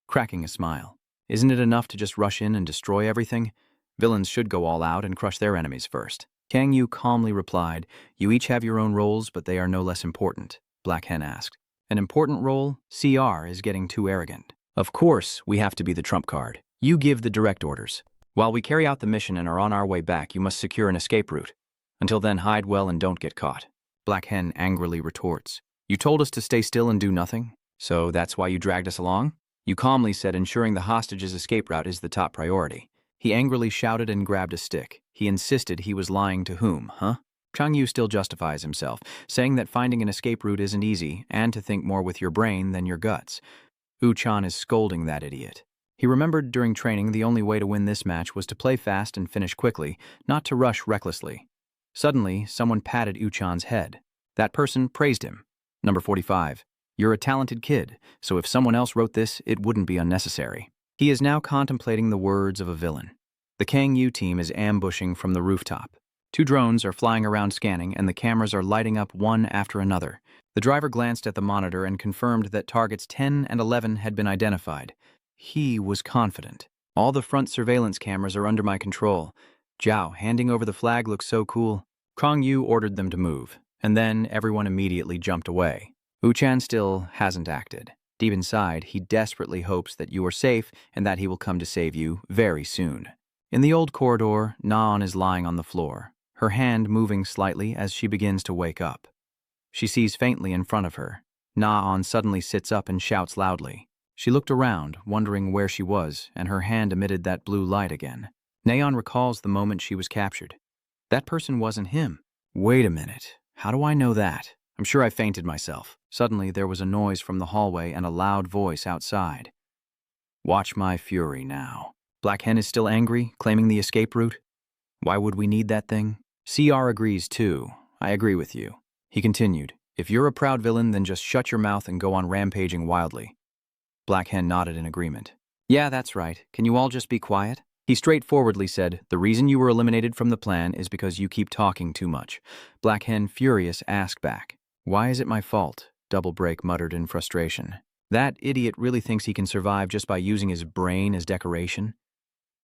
Cracking a smile. "Isn't it enough to just rush in and destroy everything? Villains should go all out and crush their enemies first." Kangwoo calmly replied, "You each have your own roles, but they are no less important." Black Hen asked, "An important role? CR is getting too arrogant. Of course, we have to be the trump card. You give the direct orders. While we carry out the mission and are on our way back, you must secure an escape route. Until then, hide well and don't get caught." Black Hen angrily retorts, "You told us to stay still and do nothing? So that's why you dragged us along?" You calmly said ensuring the hostage's escape route is the top priority. He angrily shouted and grabbed a stick. He insisted he was lying to whom, huh? Kangwoo still justifies himself, saying that finding an escape route isn't easy and to think more with your brain than your guts. Uchan is scolding that idiot. He remembered during training the only way to win this match was to play fast and finish quickly, not to rush recklessly. Suddenly, someone patted Uchan's head. That person praised him. Number 45. "You're a talented kid, so if someone else wrote this, it wouldn't be unnecessary." He is now contemplating the words of a villain. The Kangwoo team is ambushing from the rooftop. 2 drones are flying around scanning, and the cameras are lighting up one after another. The driver glanced at the monitor and confirmed that targets 10 and 11 had been identified. He was confident. "All the front surveillance cameras are under my control. Zhao, handing over the flag looks so cool." Kangwoo ordered them to move, and then everyone immediately jumped away. Uchan still hasn't acted. Deep inside, he desperately hopes that you are safe and that he will come to save you very soon. In the old corridor, Naon is lying on the floor, her hand moving slightly as she begins to wake up. She sees faintly in front of her. Naon suddenly sits up and shouts loudly. She looked around, wondering where she was, and her hand emitted that blue light again. Naon recalls the moment she was captured. That person wasn't him. Wait a minute. How do I know that? I'm sure I fainted myself. Suddenly, there was a noise from the hallway and a loud voice outside. "Watch my fury now." Black Hen is still angry, claiming the escape route. "Why would we need that thing?" CR agrees too. "I agree with you." He continued, "If you're a proud villain, then just shut your mouth and go on rampaging wildly." Black Hen nodded in agreement. "Yeah, that's right. Can you all just be quiet?" He straightforwardly said, "The reason you were eliminated from the plan is because you keep talking too much." Black Hen, furious, asked back, "Why is it my fault?" Double Break muttered in frustration. "That idiot really thinks he can survive just by using his brain as decoration?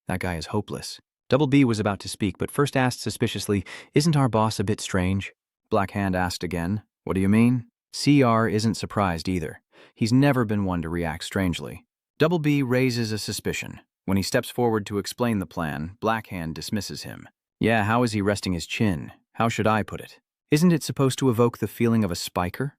That guy is hopeless." Double B was about to speak, but first asked suspiciously, "Isn't our boss a bit strange?" Black Hand asked again, "What do you mean?" CR isn't surprised either. He's never been one to react strangely. Double B raises a suspicion. When he steps forward to explain the plan, Black Hand dismisses him. "Yeah, how is he resting his chin? How should I put it? Isn't it supposed to evoke the feeling of a spiker?"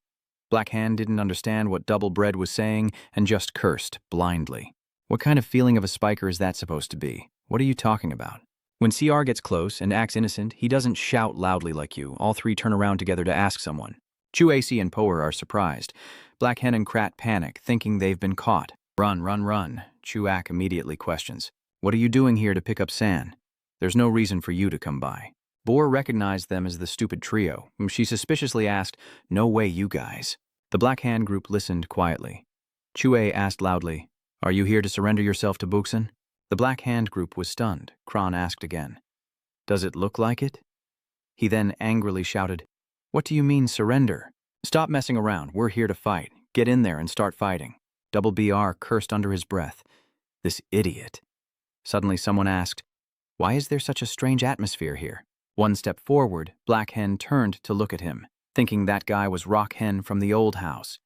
Black Hand didn't understand what Double Bread was saying and just cursed, blindly. "What kind of feeling of a spiker is that supposed to be? What are you talking about?" When CR gets close and acts innocent, he doesn't shout loudly like you. All 3 turn around together to ask someone. Chu AC and Poer are surprised. Black Hen and Krat panic, thinking they've been caught. "Run, run, run." Chuak immediately questions, "What are you doing here to pick up San? There's no reason for you to come by." Boar recognized them as the stupid trio, whom she suspiciously asked, "No way, you guys." The Black Hand group listened quietly. Chue asked loudly, "Are you here to surrender yourself to Buxin?" The Black Hand group was stunned. Kron asked again, "Does it look like it?" He then angrily shouted, "What do you mean, surrender? Stop messing around. We're here to fight. Get in there and start fighting." Double BR cursed under his breath. This idiot. Suddenly someone asked, "Why is there such a strange atmosphere here?" One step forward, Black Hen turned to look at him, thinking that guy was Rock Hen from the old house.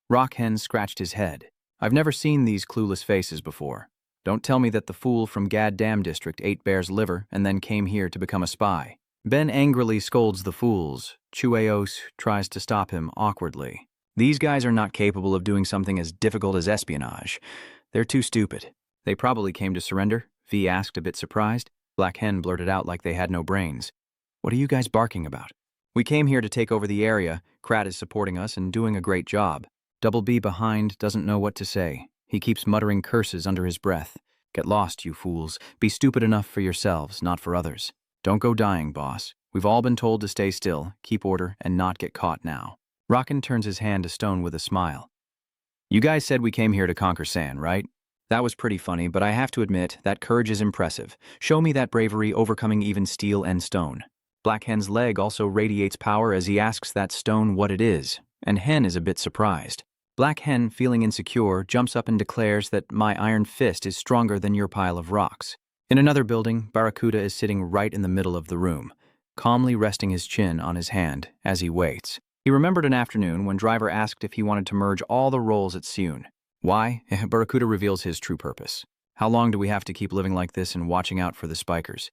Rock Hen scratched his head. I've never seen these clueless faces before. Don't tell me that the fool from Gad Dam District ate Bear's liver and then came here to become a spy. Ben angrily scolds the fools. Chueos tries to stop him awkwardly. These guys are not capable of doing something as difficult as espionage. They're too stupid. They probably came to surrender, V asked, a bit surprised. Black Hen blurted out like they had no brains. What are you guys barking about? We came here to take over the area. Krat is supporting us and doing a great job. Double B behind doesn't know what to say. He keeps muttering curses under his breath. Get lost, you fools. Be stupid enough for yourselves, not for others. Don't go dying, boss. We've all been told to stay still, keep order, and not get caught now. Rockin turns his hand to stone with a smile. You guys said we came here to conquer San, right? That was pretty funny, but I have to admit, that courage is impressive. Show me that bravery overcoming even steel and stone. Black Hen's leg also radiates power as he asks that stone what it is, and Hen is a bit surprised. Black Hen, feeling insecure, jumps up and declares that my iron fist is stronger than your pile of rocks. In another building, Barracuda is sitting right in the middle of the room, calmly resting his chin on his hand as he waits. He remembered an afternoon when Driver asked if he wanted to merge all the roles at Seun. Why? Barracuda reveals his true purpose. How long do we have to keep living like this and watching out for the spikers?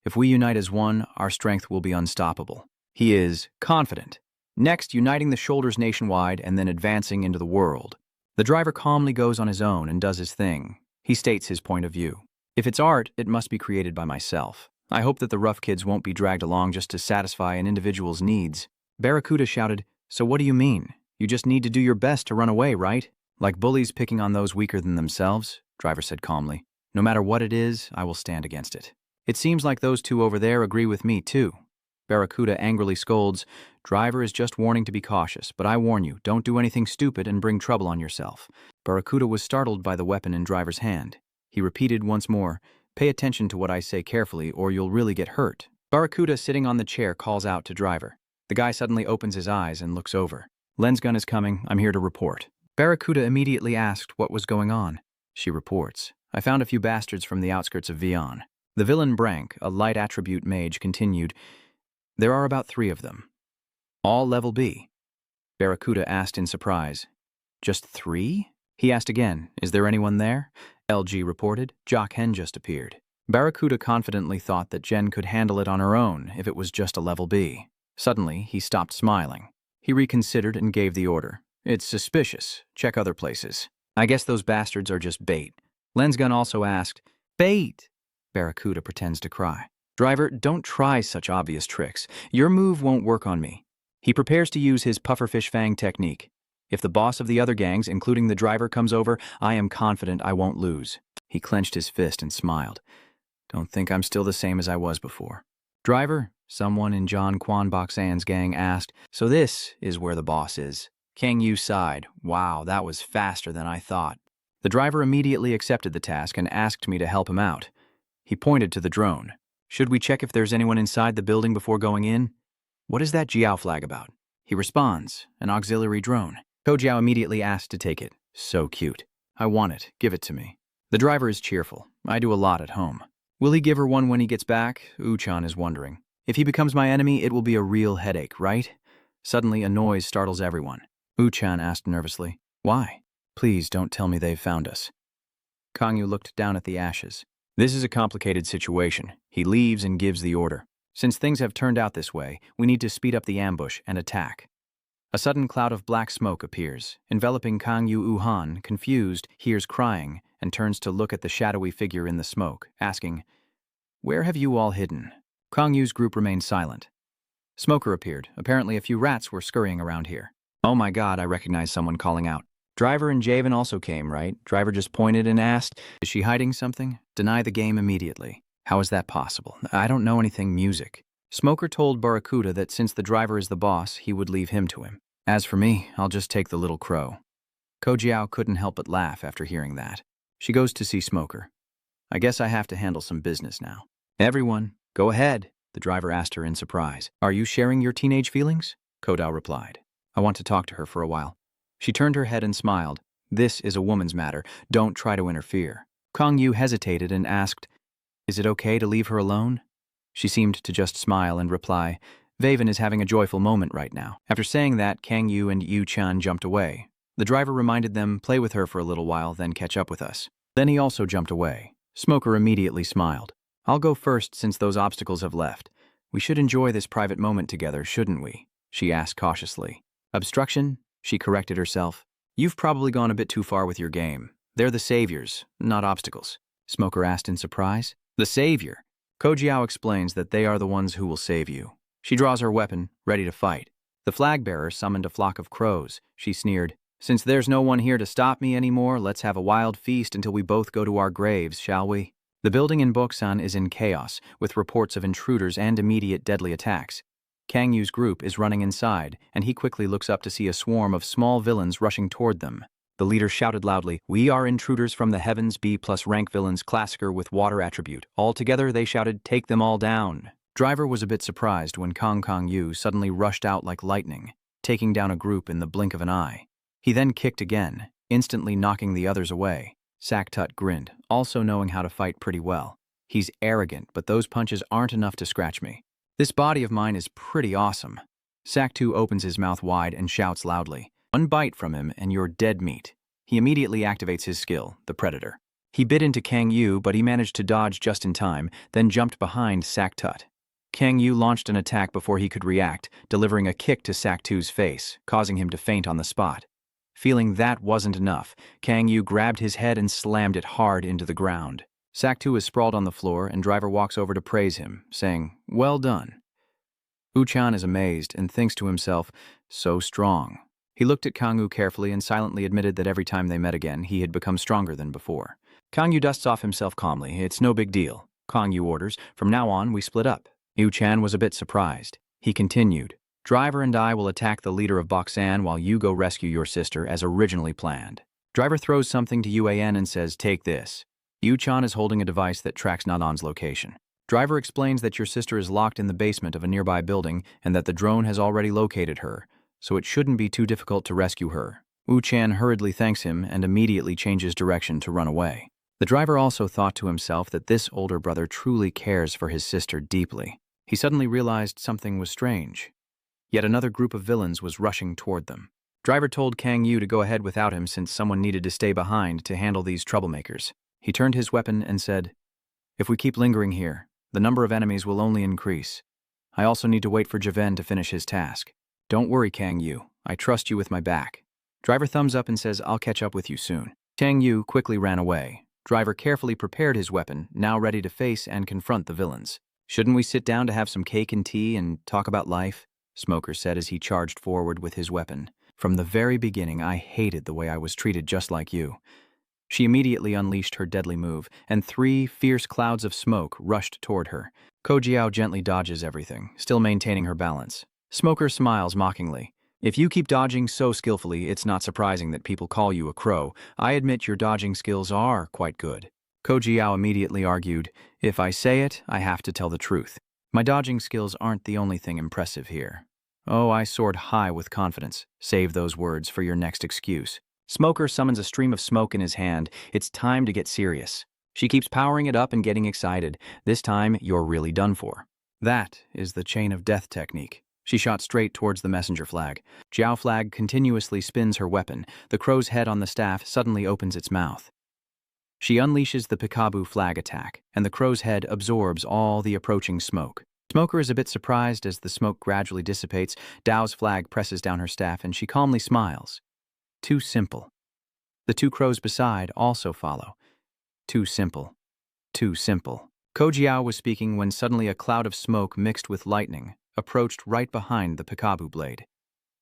If we unite as one, our strength will be unstoppable. He is confident. Next, uniting the shoulders nationwide and then advancing into the world. The Driver calmly goes on his own and does his thing. He states his point of view. If it's art, it must be created by myself. I hope that the rough kids won't be dragged along just to satisfy an individual's needs. Barracuda shouted, so what do you mean? You just need to do your best to run away, right? Like bullies picking on those weaker than themselves, Driver said calmly. No matter what it is, I will stand against it. It seems like those two over there agree with me, too. Barracuda angrily scolds, Driver is just warning to be cautious, but I warn you, don't do anything stupid and bring trouble on yourself. Barracuda was startled by the weapon in Driver's hand. He repeated once more, pay attention to what I say carefully or you'll really get hurt. Barracuda, sitting on the chair, calls out to Driver. The guy suddenly opens his eyes and looks over. Lens gun is coming, I'm here to report. Barracuda immediately asked what was going on. She reports, I found a few bastards from the outskirts of Vion. The villain Brank, a light attribute mage, continued, there are about 3 of them. All level B. Barracuda asked in surprise, just 3? He asked again, is there anyone there? LG reported, Jock Hen just appeared. Barracuda confidently thought that Jen could handle it on her own if it was just a level B. Suddenly, he stopped smiling. He reconsidered and gave the order. It's suspicious. Check other places. I guess those bastards are just bait. Lensgun also asked, bait? Barracuda pretends to cry. Driver, don't try such obvious tricks. Your move won't work on me. He prepares to use his pufferfish fang technique. If the boss of the other gangs, including the Driver, comes over, I am confident I won't lose. He clenched his fist and smiled. Don't think I'm still the same as I was before. Driver, someone in John Quan Boxan's gang asked, so this is where the boss is. Kang Yu sighed. Wow, that was faster than I thought. The Driver immediately accepted the task and asked me to help him out. He pointed to the drone. Should we check if there's anyone inside the building before going in? What is that Jiao flag about? He responds, an auxiliary drone. Ko Jiao immediately asked to take it. So cute. I want it. Give it to me. The Driver is cheerful. I do a lot at home. Will he give her one when he gets back? Uchan is wondering. If he becomes my enemy, it will be a real headache, right? Suddenly, a noise startles everyone. Uchan asked nervously, why? Please don't tell me they've found us. Kangyu looked down at the ashes. This is a complicated situation. He leaves and gives the order. Since things have turned out this way, we need to speed up the ambush and attack. A sudden cloud of black smoke appears, enveloping Kangyu Uhan, confused, hears crying, and turns to look at the shadowy figure in the smoke, asking, where have you all hidden? Kangyu's group remained silent. Smoker appeared. Apparently a few rats were scurrying around here. Oh my god, I recognize someone calling out. Driver and Javen also came, right? Driver just pointed and asked, is she hiding something? Deny the game immediately. How is that possible? I don't know anything music. Smoker told Barracuda that since the Driver is the boss, he would leave him to him. As for me, I'll just take the little crow. Ko Jiao couldn't help but laugh after hearing that. She goes to see Smoker. I guess I have to handle some business now. Everyone, go ahead, the Driver asked her in surprise. Are you sharing your teenage feelings? Ko Jiao replied. I want to talk to her for a while. She turned her head and smiled. This is a woman's matter. Don't try to interfere. Kang Yu hesitated and asked, is it okay to leave her alone? She seemed to just smile and reply, Vaven is having a joyful moment right now. After saying that, Kang Yu and Yu Chan jumped away. The driver reminded them, play with her for a little while, then catch up with us. Then he also jumped away. Smoker immediately smiled. I'll go first since those obstacles have left. We should enjoy this private moment together, shouldn't we? She asked cautiously. Obstruction? She corrected herself. You've probably gone a bit too far with your game. They're the saviors, not obstacles. Smoker asked in surprise. The savior? Kojiao explains that they are the ones who will save you. She draws her weapon, ready to fight. The flag bearer summoned a flock of crows. She sneered. Since there's no one here to stop me anymore, let's have a wild feast until we both go to our graves, shall we? The building in Boksan is in chaos, with reports of intruders and immediate deadly attacks. Kang Yu's group is running inside, and he quickly looks up to see a swarm of small villains rushing toward them. The leader shouted loudly, "We are intruders from the heavens, B+ rank villains, classicer with water attribute." All together, they shouted, "Take them all down." Driver was a bit surprised when Kang Yu suddenly rushed out like lightning, taking down a group in the blink of an eye. He then kicked again, instantly knocking the others away. Saktut grinned, also knowing how to fight pretty well. He's arrogant, but those punches aren't enough to scratch me. This body of mine is pretty awesome. Saktu opens his mouth wide and shouts loudly, "One bite from him and you're dead meat." He immediately activates his skill, the Predator. He bit into Kang Yu, but he managed to dodge just in time, then jumped behind Saktut. Kang Yu launched an attack before he could react, delivering a kick to Saktu's face, causing him to faint on the spot. Feeling that wasn't enough, Kang Yu grabbed his head and slammed it hard into the ground. Saktu is sprawled on the floor, and Driver walks over to praise him, saying, "Well done." Uchan is amazed and thinks to himself, "So strong." He looked at Kang Yu carefully and silently admitted that every time they met again, he had become stronger than before. Kang Yu dusts off himself calmly. "It's no big deal." Kang Yu orders, "From now on, we split up." Uchan was a bit surprised. He continued, "Driver and I will attack the leader of Boksan while you go rescue your sister as originally planned." Driver throws something to Uan and says, "Take this." Uchan is holding a device that tracks Nadan's location. Driver explains that your sister is locked in the basement of a nearby building and that the drone has already located her, so it shouldn't be too difficult to rescue her. Uchan hurriedly thanks him and immediately changes direction to run away. The driver also thought to himself that this older brother truly cares for his sister deeply. He suddenly realized something was strange. Yet another group of villains was rushing toward them. Driver told Kang Yu to go ahead without him since someone needed to stay behind to handle these troublemakers. He turned his weapon and said, "If we keep lingering here, the number of enemies will only increase. I also need to wait for Javen to finish his task. Don't worry, Kang Yu. I trust you with my back." Driver thumbs up and says, "I'll catch up with you soon." Kang Yu quickly ran away. Driver carefully prepared his weapon, now ready to face and confront the villains. "Shouldn't we sit down to have some cake and tea and talk about life?" Smoker said as he charged forward with his weapon. "From the very beginning, I hated the way I was treated just like you." She immediately unleashed her deadly move, and 3 fierce clouds of smoke rushed toward her. Kojiao gently dodges everything, still maintaining her balance. Smoker smiles mockingly. "If you keep dodging so skillfully, it's not surprising that people call you a crow. I admit your dodging skills are quite good." Kojiao immediately argued, "If I say it, I have to tell the truth. My dodging skills aren't the only thing impressive here. Oh, I soared high with confidence. Save those words for your next excuse." Smoker summons a stream of smoke in his hand. It's time to get serious. She keeps powering it up and getting excited. This time, you're really done for. That is the chain of death technique. She shot straight towards the messenger flag. Jiao Flag continuously spins her weapon. The crow's head on the staff suddenly opens its mouth. She unleashes the Pikabu flag attack, and the crow's head absorbs all the approaching smoke. Smoker is a bit surprised as the smoke gradually dissipates. Dao's flag presses down her staff and she calmly smiles. Too simple. The 2 crows beside also follow. Too simple. Too simple. Kojiao was speaking when suddenly a cloud of smoke mixed with lightning approached right behind the Pikabu blade.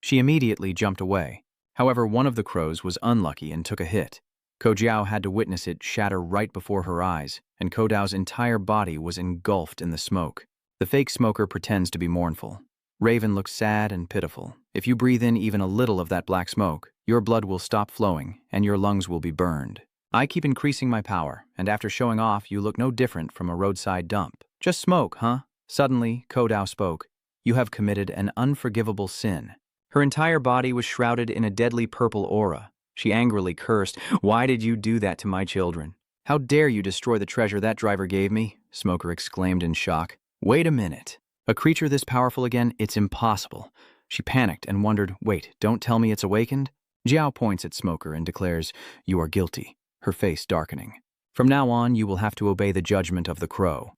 She immediately jumped away. However, one of the crows was unlucky and took a hit. Kojiao had to witness it shatter right before her eyes, and Kodao's entire body was engulfed in the smoke. The fake smoker pretends to be mournful. Raven looks sad and pitiful. If you breathe in even a little of that black smoke, your blood will stop flowing and your lungs will be burned. I keep increasing my power, and after showing off, you look no different from a roadside dump. Just smoke, huh? Suddenly, Kodao spoke. You have committed an unforgivable sin. Her entire body was shrouded in a deadly purple aura. She angrily cursed, "Why did you do that to my children? How dare you destroy the treasure that driver gave me?" Smoker exclaimed in shock. "Wait a minute. A creature this powerful again? It's impossible." She panicked and wondered, "Wait, don't tell me it's awakened?" Jiao points at Smoker and declares, "You are guilty," her face darkening. "From now on, you will have to obey the judgment of the crow."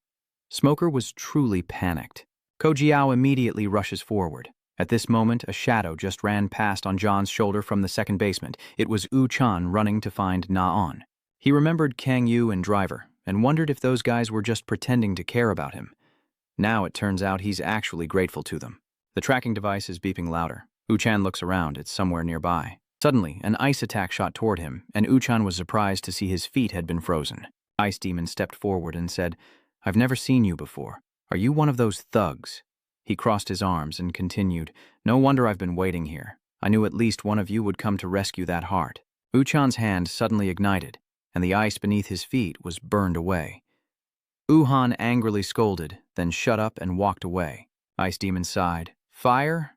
Smoker was truly panicked. Ko Jiao immediately rushes forward. At this moment, a shadow just ran past on John's shoulder from the second basement. It was Wu Chan running to find Na-on. He remembered Kang Yu and Driver, and wondered if those guys were just pretending to care about him. Now it turns out he's actually grateful to them. The tracking device is beeping louder. Wu-chan looks around, it's somewhere nearby. Suddenly, an ice attack shot toward him, and Wu-chan was surprised to see his feet had been frozen. Ice Demon stepped forward and said, "I've never seen you before. Are you one of those thugs?" He crossed his arms and continued, "No wonder I've been waiting here. I knew at least one of you would come to rescue that heart." Wu-chan's hand suddenly ignited, and the ice beneath his feet was burned away. Wu-han angrily scolded, then shut up and walked away. Ice Demon sighed. "Fire?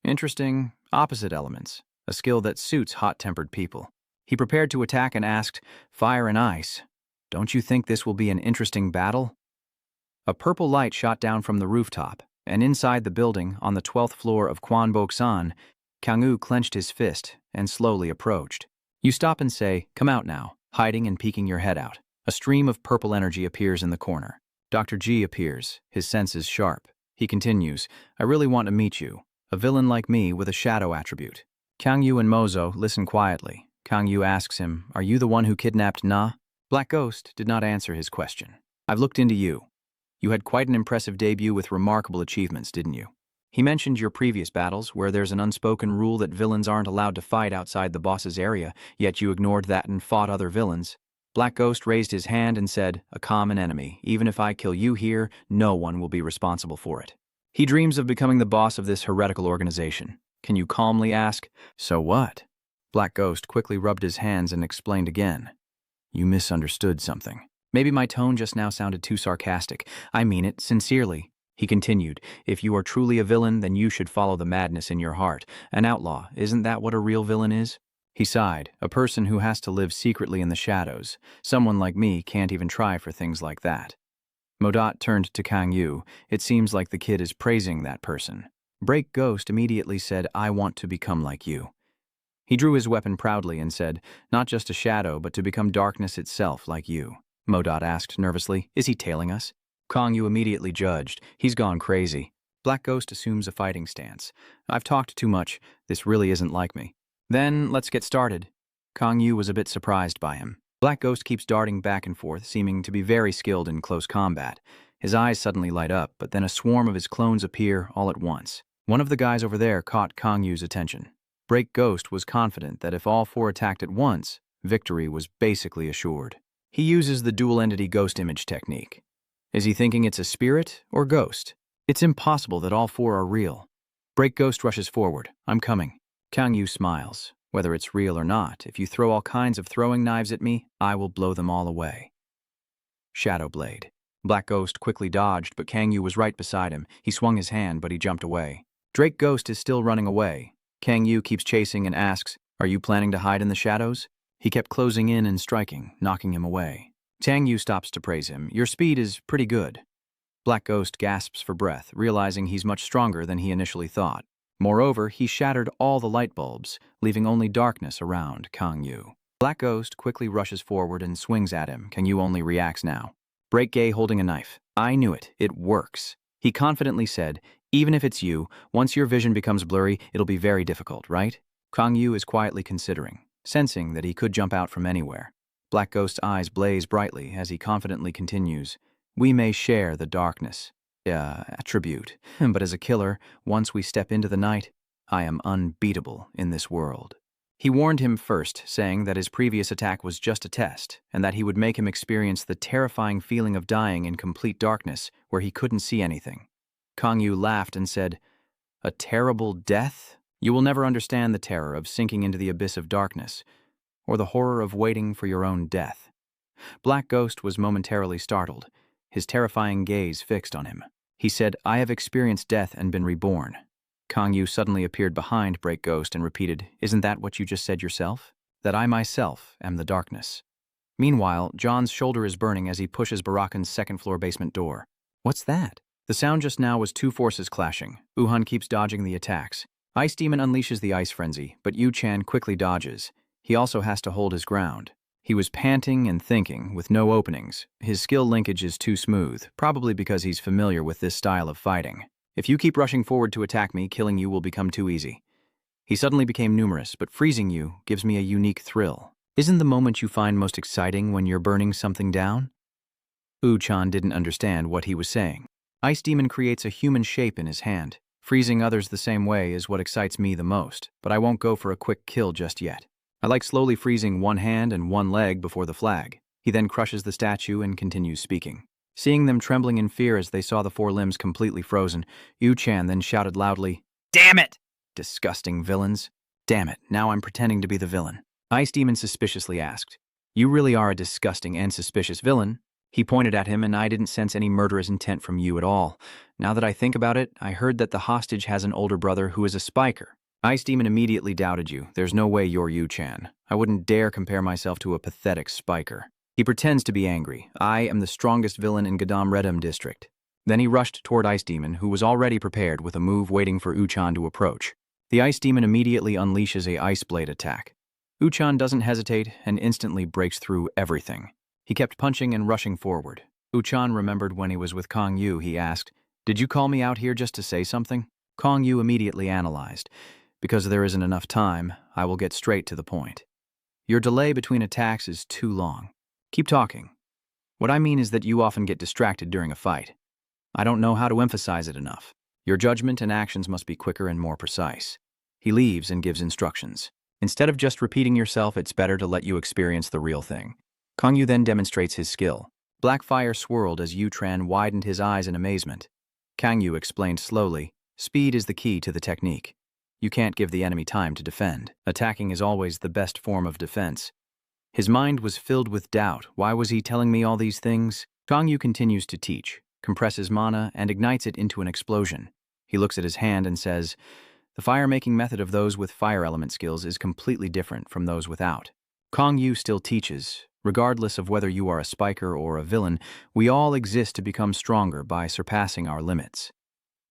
Interesting. Opposite elements. A skill that suits hot-tempered people." He prepared to attack and asked, "Fire and ice. Don't you think this will be an interesting battle?" A purple light shot down from the rooftop, and inside the building, on the 12th floor of Kwanbok-san, Kang-woo clenched his fist and slowly approached. You stop and say, "Come out now," hiding and peeking your head out. A stream of purple energy appears in the corner. Dr. G appears, his senses sharp. He continues, "I really want to meet you, a villain like me with a shadow attribute." Kang-yu and Mozo listen quietly. Kang-yu asks him, "Are you the one who kidnapped Na?" Black Ghost did not answer his question. "I've looked into you. You had quite an impressive debut with remarkable achievements, didn't you?" He mentioned your previous battles, where there's an unspoken rule that villains aren't allowed to fight outside the boss's area, yet you ignored that and fought other villains. Black Ghost raised his hand and said, "A common enemy. Even if I kill you here, no one will be responsible for it." He dreams of becoming the boss of this heretical organization. Can you calmly ask, "So what?" Black Ghost quickly rubbed his hands and explained again. "You misunderstood something. Maybe my tone just now sounded too sarcastic. I mean it sincerely." He continued, "If you are truly a villain, then you should follow the madness in your heart. An outlaw, isn't that what a real villain is?" He sighed, "A person who has to live secretly in the shadows. Someone like me can't even try for things like that." Modot turned to Kang Yu. It seems like the kid is praising that person. Break Ghost immediately said, "I want to become like you." He drew his weapon proudly and said, "Not just a shadow, but to become darkness itself like you." Modot asked nervously, "Is he tailing us?" Kang Yu immediately judged, "He's gone crazy." Black Ghost assumes a fighting stance. "I've talked too much. This really isn't like me." "Then let's get started." Kang Yu was a bit surprised by him. Black Ghost keeps darting back and forth, seeming to be very skilled in close combat. His eyes suddenly light up, but then a swarm of his clones appear all at once. One of the guys over there caught Kang Yu's attention. Break Ghost was confident that if all four attacked at once, victory was basically assured. He uses the dual-entity ghost image technique. Is he thinking it's a spirit or ghost? It's impossible that all four are real. Break Ghost rushes forward. "I'm coming." Kang Yu smiles. "Whether it's real or not, if you throw all kinds of throwing knives at me, I will blow them all away." Shadow Blade. Black Ghost quickly dodged, but Kang Yu was right beside him. He swung his hand, but he jumped away. Drake Ghost is still running away. Kang Yu keeps chasing and asks, "Are you planning to hide in the shadows?" He kept closing in and striking, knocking him away. Tang Yu stops to praise him. "Your speed is pretty good." Black Ghost gasps for breath, realizing he's much stronger than he initially thought. Moreover, he shattered all the light bulbs, leaving only darkness around Kang Yu. Black Ghost quickly rushes forward and swings at him. Kang Yu only reacts now. Break Gay holding a knife. "I knew it. It works." He confidently said, "Even if it's you, once your vision becomes blurry, it'll be very difficult, right?" Kang Yu is quietly considering, sensing that he could jump out from anywhere. Black Ghost's eyes blaze brightly as he confidently continues, "We may share the darkness, attribute, but as a killer, once we step into the night, I am unbeatable in this world." He warned him first, saying that his previous attack was just a test, and that he would make him experience the terrifying feeling of dying in complete darkness, where he couldn't see anything. Kang Yu laughed and said, "A terrible death? You will never understand the terror of sinking into the abyss of darkness, or the horror of waiting for your own death." Black Ghost was momentarily startled, his terrifying gaze fixed on him. He said, "I have experienced death and been reborn." Kang Yu suddenly appeared behind Break Ghost and repeated, "Isn't that what you just said yourself? That I myself am the darkness." Meanwhile, John's shoulder is burning as he pushes Barakan's second-floor basement door. "What's that?" The sound just now was two forces clashing. Wuhan keeps dodging the attacks. Ice Demon unleashes the ice frenzy, but Yu-chan quickly dodges. He also has to hold his ground. He was panting and thinking, with no openings. His skill linkage is too smooth, probably because he's familiar with this style of fighting. If you keep rushing forward to attack me, killing you will become too easy. He suddenly became numerous, but freezing you gives me a unique thrill. Isn't the moment you find most exciting when you're burning something down? U-chan didn't understand what he was saying. Ice Demon creates a human shape in his hand. Freezing others the same way is what excites me the most, but I won't go for a quick kill just yet. I like slowly freezing one hand and one leg before the flag. He then crushes the statue and continues speaking. Seeing them trembling in fear as they saw the four limbs completely frozen, Yu-chan then shouted loudly, "Damn it! Disgusting villains. Damn it, now I'm pretending to be the villain." Ice Demon suspiciously asked, "You really are a disgusting and suspicious villain." He pointed at him, and I didn't sense any murderous intent from you at all. Now that I think about it, I heard that the hostage has an older brother who is a spiker. Ice Demon immediately doubted you. There's no way you're Yu-chan. I wouldn't dare compare myself to a pathetic spiker. He pretends to be angry. I am the strongest villain in Gadam Redam district. Then he rushed toward Ice Demon, who was already prepared with a move waiting for U-chan to approach. The Ice Demon immediately unleashes a Ice Blade attack. U-chan doesn't hesitate and instantly breaks through everything. He kept punching and rushing forward. U-chan remembered when he was with Kong Yu. He asked, "Did you call me out here just to say something?" Kong Yu immediately analyzed. "Because there isn't enough time, I will get straight to the point. Your delay between attacks is too long. Keep talking. What I mean is that you often get distracted during a fight. I don't know how to emphasize it enough. Your judgment and actions must be quicker and more precise." He leaves and gives instructions. "Instead of just repeating yourself, it's better to let you experience the real thing." Kong Yu then demonstrates his skill. Black fire swirled as Yu-chan widened his eyes in amazement. Kang Yu explained slowly, "Speed is the key to the technique. You can't give the enemy time to defend. Attacking is always the best form of defense." His mind was filled with doubt. Why was he telling me all these things? Kang Yu continues to teach, compresses mana, and ignites it into an explosion. He looks at his hand and says, "The fire-making method of those with fire element skills is completely different from those without." Kong Yu still teaches. Regardless of whether you are a spiker or a villain, we all exist to become stronger by surpassing our limits.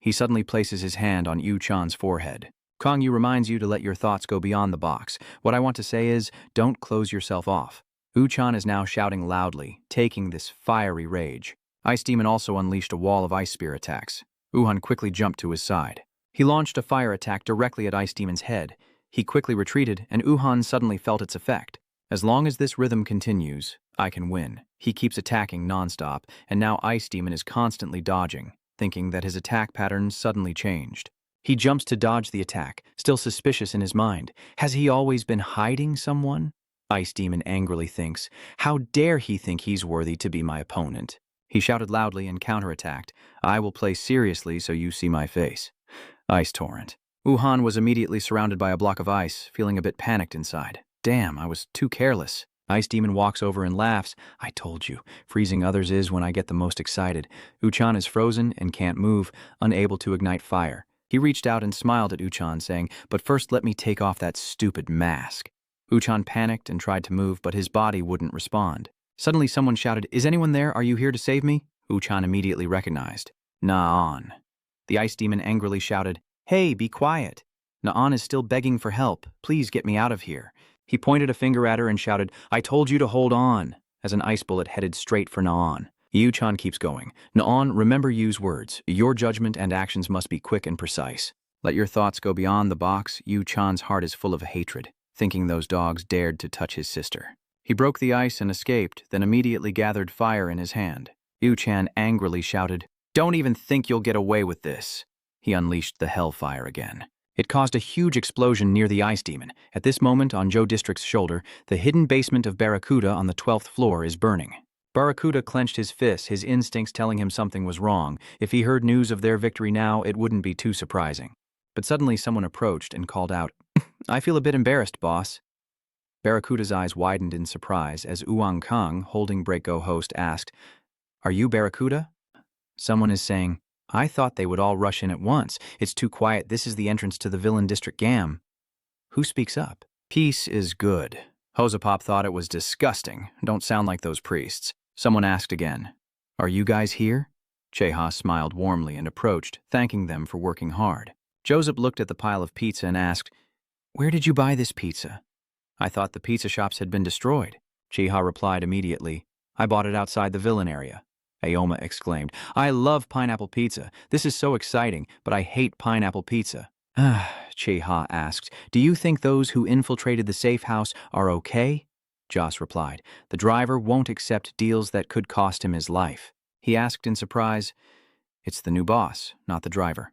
He suddenly places his hand on Yu-chan's forehead. Kong Yu reminds you to let your thoughts go beyond the box. What I want to say is, don't close yourself off. Yu-chan is now shouting loudly, taking this fiery rage. Ice Demon also unleashed a wall of ice spear attacks. Uhan quickly jumped to his side. He launched a fire attack directly at Ice Demon's head. He quickly retreated, and Uhan suddenly felt its effect. As long as this rhythm continues, I can win. He keeps attacking nonstop, and now Ice Demon is constantly dodging, thinking that his attack pattern suddenly changed. He jumps to dodge the attack, still suspicious in his mind. Has he always been hiding someone? Ice Demon angrily thinks, how dare he think he's worthy to be my opponent? He shouted loudly and counterattacked, "I will play seriously so you see my face." Ice Torrent. Uhan was immediately surrounded by a block of ice, feeling a bit panicked inside. Damn, I was too careless. Ice Demon walks over and laughs. "I told you, freezing others is when I get the most excited." U-chan is frozen and can't move, unable to ignite fire. He reached out and smiled at U-chan, saying, "But first let me take off that stupid mask." U-chan panicked and tried to move, but his body wouldn't respond. Suddenly someone shouted, "Is anyone there? Are you here to save me?" U-chan immediately recognized. "Na-on." The Ice Demon angrily shouted, "Hey, be quiet. Na-on is still begging for help. Please get me out of here." He pointed a finger at her and shouted, "I told you to hold on," as an ice bullet headed straight for Na-on. Yu-chan keeps going. "Na-on, remember Yu's words. Your judgment and actions must be quick and precise. Let your thoughts go beyond the box." Yu-chan's heart is full of hatred, thinking those dogs dared to touch his sister. He broke the ice and escaped, then immediately gathered fire in his hand. Yu-chan angrily shouted, "Don't even think you'll get away with this." He unleashed the hellfire again. It caused a huge explosion near the Ice Demon. At this moment, on Joe District's shoulder, the hidden basement of Barracuda on the 12th floor is burning. Barracuda clenched his fists, his instincts telling him something was wrong. If he heard news of their victory now, it wouldn't be too surprising. But suddenly someone approached and called out, "I feel a bit embarrassed, boss." Barracuda's eyes widened in surprise as Uang Kang, holding Breako host, asked, "Are you Barracuda?" Someone is saying, "I thought they would all rush in at once. It's too quiet. This is the entrance to the villain district GAM." Who speaks up? "Peace is good." Hosapop thought it was disgusting. "Don't sound like those priests." Someone asked again, "Are you guys here?" Cheha smiled warmly and approached, thanking them for working hard. Joseph looked at the pile of pizza and asked, "Where did you buy this pizza?" "I thought the pizza shops had been destroyed." Chiha replied immediately, "I bought it outside the villain area." Aoma exclaimed, "I love pineapple pizza. This is so exciting, but I hate pineapple pizza." Chiha asked, "Do you think those who infiltrated the safe house are okay?" Joss replied, "The driver won't accept deals that could cost him his life." He asked in surprise, "It's the new boss, not the driver."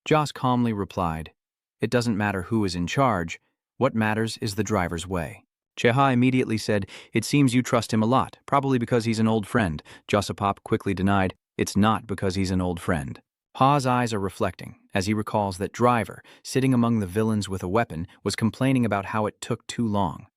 Joss calmly replied, "It doesn't matter who is in charge. What matters is the driver's way." Cheha immediately said, "It seems you trust him a lot, probably because he's an old friend." Josapop quickly denied, "It's not because he's an old friend." Ha's eyes are reflecting, as he recalls that Driver, sitting among the villains with a weapon, was complaining about how it took too long.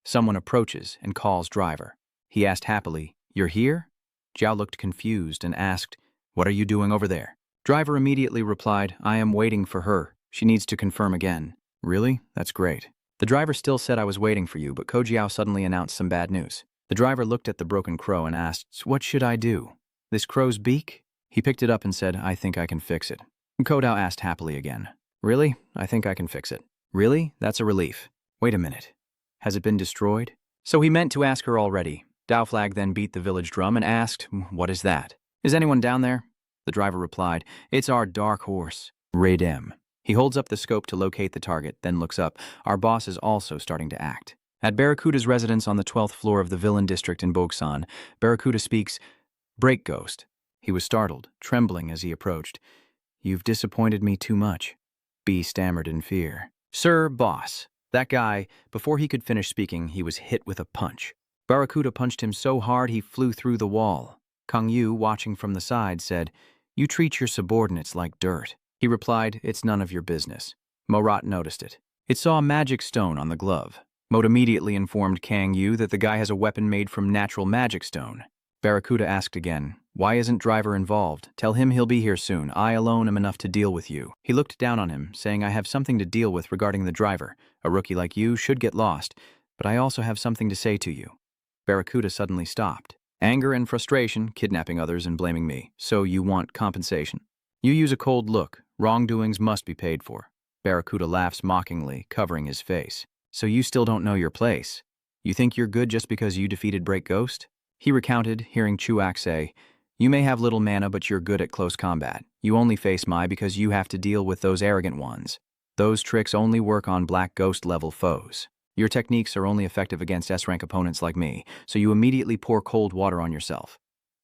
Someone approaches and calls Driver. He asked happily, "You're here?" Jiao looked confused and asked, "What are you doing over there?" Driver immediately replied, "I am waiting for her. She needs to confirm again." "Really? That's great." The driver still said, "I was waiting for you," but Kojiao suddenly announced some bad news. The driver looked at the broken crow and asked, "What should I do? This crow's beak?" He picked it up and said, "I think I can fix it." Kodao asked happily again, "Really? I think I can fix it." "Really? That's a relief." "Wait a minute. Has it been destroyed?" So he meant to ask her already. Daoflag then beat the village drum and asked, "What is that? Is anyone down there?" The driver replied, "It's our dark horse, Raydem." He holds up the scope to locate the target, then looks up. Our boss is also starting to act. At Barracuda's residence on the 12th floor of the villain district in Bogsan, Barracuda speaks, "Break, Ghost." He was startled, trembling as he approached. "You've disappointed me too much." B stammered in fear. "Sir, boss." That guy, before he could finish speaking, he was hit with a punch. Barracuda punched him so hard he flew through the wall. Kang Yu, watching from the side, said, "You treat your subordinates like dirt." He replied, "It's none of your business." Morat noticed it. It saw a magic stone on the glove. Moat immediately informed Kang Yu that the guy has a weapon made from natural magic stone. Barracuda asked again, "Why isn't Driver involved? Tell him he'll be here soon. I alone am enough to deal with you." He looked down on him, saying, "I have something to deal with regarding the driver. A rookie like you should get lost, but I also have something to say to you." Barracuda suddenly stopped. "Anger and frustration, kidnapping others and blaming me. So you want compensation?" You use a cold look. Wrongdoings must be paid for. Barracuda laughs mockingly, covering his face. "So you still don't know your place? You think you're good just because you defeated Break Ghost?" He recounted, hearing Chuak say, "You may have little mana, but you're good at close combat. You only face Mai because you have to deal with those arrogant ones. Those tricks only work on Black Ghost-level foes. Your techniques are only effective against S-rank opponents like me, so you immediately pour cold water on yourself.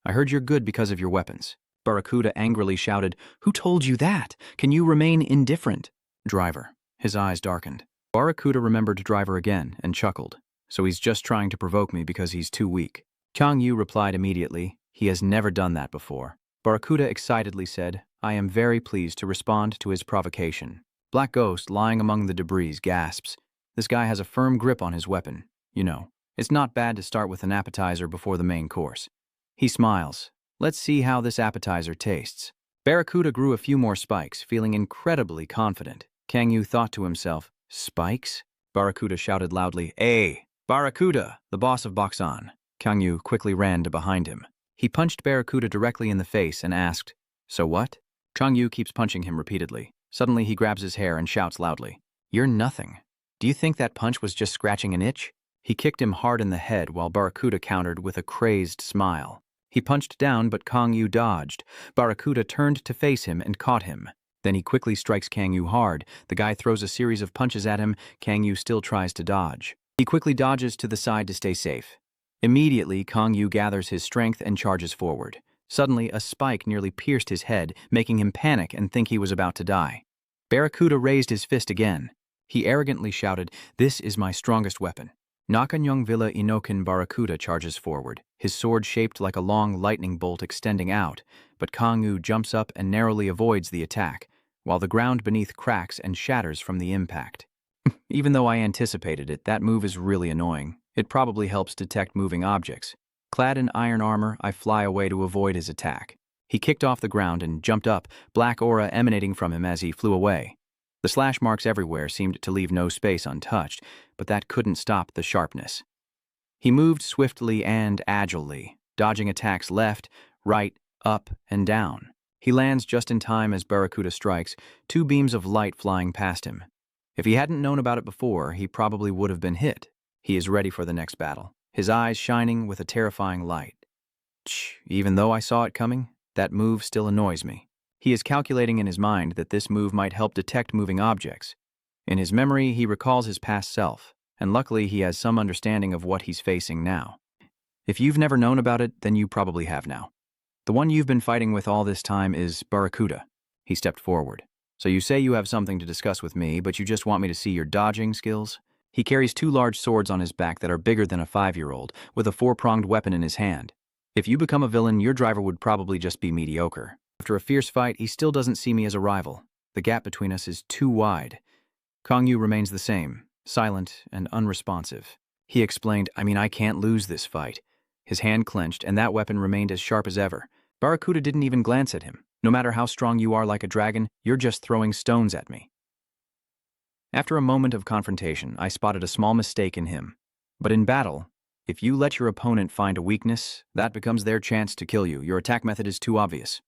I heard you're good because of your weapons." Barracuda angrily shouted, "Who told you that? Can you remain indifferent?" Driver. His eyes darkened. Barracuda remembered Driver again and chuckled. "So he's just trying to provoke me because he's too weak." Kang Yu replied immediately, "He has never done that before." Barracuda excitedly said, "I am very pleased to respond to his provocation." Black Ghost, lying among the debris, gasps. This guy has a firm grip on his weapon. You know, it's not bad to start with an appetizer before the main course. He smiles. "Let's see how this appetizer tastes." Barracuda grew a few more spikes, feeling incredibly confident. Kang Yu thought to himself, "Spikes?" Barracuda shouted loudly, "Hey, Barracuda, the boss of Boksan." Kang Yu quickly ran to behind him. He punched Barracuda directly in the face and asked, "So what?" Kang Yu keeps punching him repeatedly. Suddenly he grabs his hair and shouts loudly, "You're nothing. Do you think that punch was just scratching an itch?" He kicked him hard in the head while Barracuda countered with a crazed smile. He punched down, but Kang Yu dodged. Barracuda turned to face him and caught him. Then he quickly strikes Kang Yu hard. The guy throws a series of punches at him. Kang Yu still tries to dodge. He quickly dodges to the side to stay safe. Immediately, Kang Yu gathers his strength and charges forward. Suddenly, a spike nearly pierced his head, making him panic and think he was about to die. Barracuda raised his fist again. He arrogantly shouted, "This is my strongest weapon." Nakanyong Villa Inokin Barracuda charges forward, his sword shaped like a long lightning bolt extending out, but Kang Yu jumps up and narrowly avoids the attack, while the ground beneath cracks and shatters from the impact. Even though I anticipated it, that move is really annoying. It probably helps detect moving objects. Clad in iron armor, I fly away to avoid his attack. He kicked off the ground and jumped up, black aura emanating from him as he flew away. The slash marks everywhere seemed to leave no space untouched, but that couldn't stop the sharpness. He moved swiftly and agilely, dodging attacks left, right, up, and down. He lands just in time as Barracuda strikes, two beams of light flying past him. If he hadn't known about it before, he probably would have been hit. He is ready for the next battle, his eyes shining with a terrifying light. Even though I saw it coming, that move still annoys me. He is calculating in his mind that this move might help detect moving objects. In his memory, he recalls his past self, and luckily he has some understanding of what he's facing now. If you've never known about it, then you probably have now. The one you've been fighting with all this time is Barracuda. He stepped forward. So you say you have something to discuss with me, but you just want me to see your dodging skills? He carries two large swords on his back that are bigger than a 5-year-old, with a 4-pronged weapon in his hand. If you become a villain, your driver would probably just be mediocre. After a fierce fight, he still doesn't see me as a rival. The gap between us is too wide. Kang Yu remains the same, silent and unresponsive. He explained, I can't lose this fight. His hand clenched, and that weapon remained as sharp as ever. Barracuda didn't even glance at him. No matter how strong you are like a dragon, you're just throwing stones at me. After a moment of confrontation, I spotted a small mistake in him. But in battle, if you let your opponent find a weakness, that becomes their chance to kill you. Your attack method is too obvious.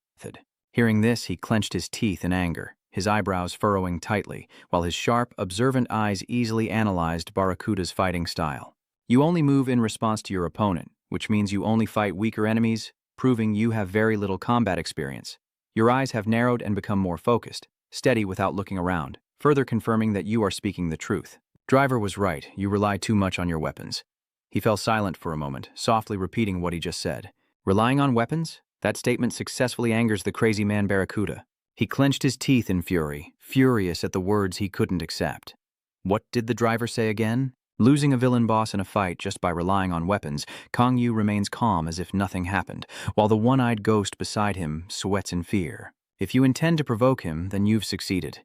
Hearing this, he clenched his teeth in anger, his eyebrows furrowing tightly, while his sharp, observant eyes easily analyzed Barracuda's fighting style. You only move in response to your opponent, which means you only fight weaker enemies, proving you have very little combat experience. Your eyes have narrowed and become more focused, steady without looking around, further confirming that you are speaking the truth. Driver was right, you rely too much on your weapons. He fell silent for a moment, softly repeating what he just said. Relying on weapons? That statement successfully angers the crazy man Barracuda. He clenched his teeth in fury, furious at the words he couldn't accept. What did the driver say again? Losing a villain boss in a fight just by relying on weapons, Kang Yu remains calm as if nothing happened, while the one-eyed ghost beside him sweats in fear. If you intend to provoke him, then you've succeeded.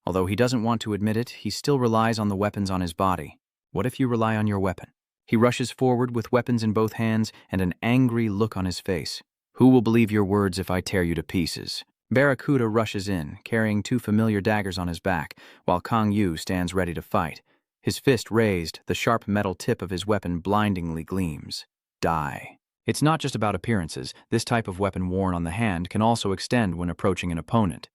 Although he doesn't want to admit it, he still relies on the weapons on his body. What if you rely on your weapon? He rushes forward with weapons in both hands and an angry look on his face. Who will believe your words if I tear you to pieces? Barracuda rushes in, carrying two familiar daggers on his back, while Kang Yu stands ready to fight. His fist raised, the sharp metal tip of his weapon blindingly gleams. Die. It's not just about appearances. This type of weapon worn on the hand can also extend when approaching an opponent.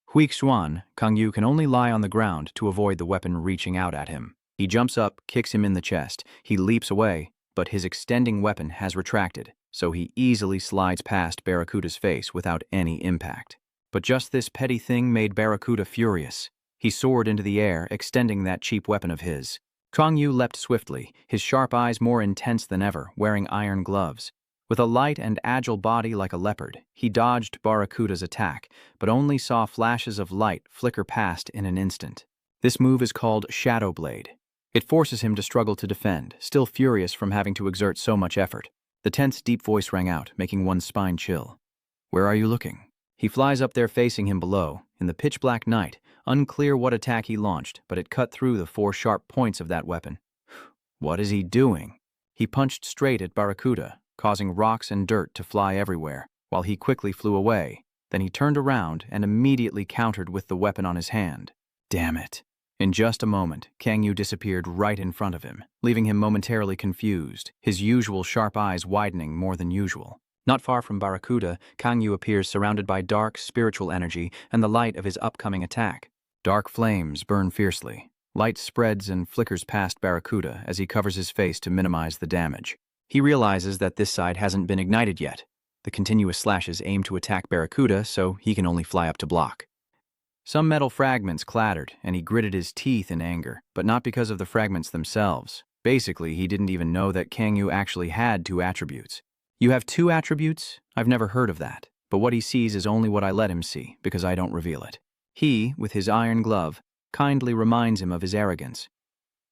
Hui Xuan, Kang Yu can only lie on the ground to avoid the weapon reaching out at him. He jumps up, kicks him in the chest. He leaps away, but his extending weapon has retracted, so he easily slides past Barracuda's face without any impact. But just this petty thing made Barracuda furious. He soared into the air, extending that cheap weapon of his. Kang Yu leapt swiftly, his sharp eyes more intense than ever, wearing iron gloves. With a light and agile body like a leopard, he dodged Barracuda's attack, but only saw flashes of light flicker past in an instant. This move is called Shadow Blade. It forces him to struggle to defend, still furious from having to exert so much effort. The tense, deep voice rang out, making one's spine chill. Where are you looking? He flies up there facing him below, in the pitch-black night, unclear what attack he launched, but it cut through the 4 sharp points of that weapon. What is he doing? He punched straight at Barracuda, causing rocks and dirt to fly everywhere, while he quickly flew away. Then he turned around and immediately countered with the weapon on his hand. Damn it. In just a moment, Kang Yu disappeared right in front of him, leaving him momentarily confused, his usual sharp eyes widening more than usual. Not far from Barracuda, Kang Yu appears surrounded by dark, spiritual energy and the light of his upcoming attack. Dark flames burn fiercely. Light spreads and flickers past Barracuda as he covers his face to minimize the damage. He realizes that this side hasn't been ignited yet. The continuous slashes aim to attack Barracuda, so he can only fly up to block. Some metal fragments clattered, and he gritted his teeth in anger, but not because of the fragments themselves. Basically, he didn't even know that Kang Yu actually had 2 attributes. You have 2 attributes? I've never heard of that. But what he sees is only what I let him see, because I don't reveal it. He, with his iron glove, kindly reminds him of his arrogance.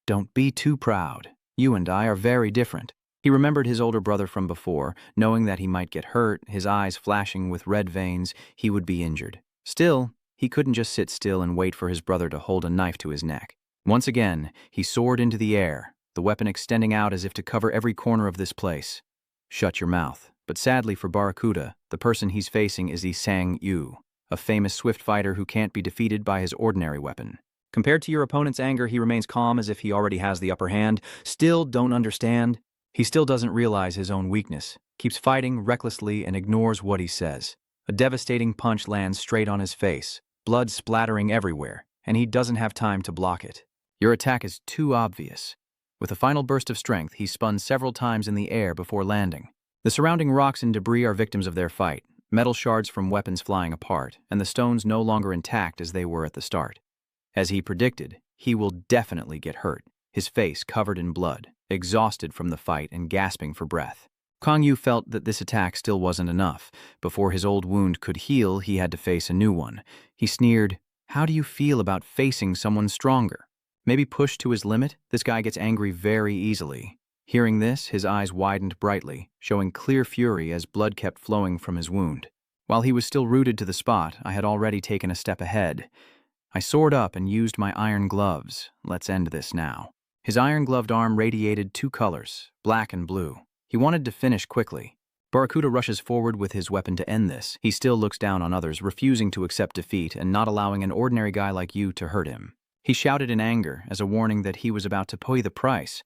Don't be too proud. You and I are very different. He remembered his older brother from before, knowing that he might get hurt, his eyes flashing with red veins, he would be injured. Still, he couldn't just sit still and wait for his brother to hold a knife to his neck. Once again, he soared into the air, the weapon extending out as if to cover every corner of this place. Shut your mouth. But sadly for Barracuda, the person he's facing is Sang Yu, a famous swift fighter who can't be defeated by his ordinary weapon. Compared to your opponent's anger, he remains calm as if he already has the upper hand. Still don't understand. He still doesn't realize his own weakness, keeps fighting recklessly and ignores what he says. A devastating punch lands straight on his face, blood splattering everywhere, and he doesn't have time to block it. Your attack is too obvious. With a final burst of strength, he spun several times in the air before landing. The surrounding rocks and debris are victims of their fight, metal shards from weapons flying apart, and the stones no longer intact as they were at the start. As he predicted, he will definitely get hurt, his face covered in blood, exhausted from the fight and gasping for breath. Kang Yu felt that this attack still wasn't enough. Before his old wound could heal, he had to face a new one. He sneered, "How do you feel about facing someone stronger? Maybe pushed to his limit? This guy gets angry very easily." Hearing this, his eyes widened brightly, showing clear fury as blood kept flowing from his wound. While he was still rooted to the spot, I had already taken a step ahead. I soared up and used my iron gloves. Let's end this now. His iron-gloved arm radiated two colors, black and blue. He wanted to finish quickly. Barracuda rushes forward with his weapon to end this. He still looks down on others, refusing to accept defeat and not allowing an ordinary guy like you to hurt him. He shouted in anger as a warning that he was about to pay the price.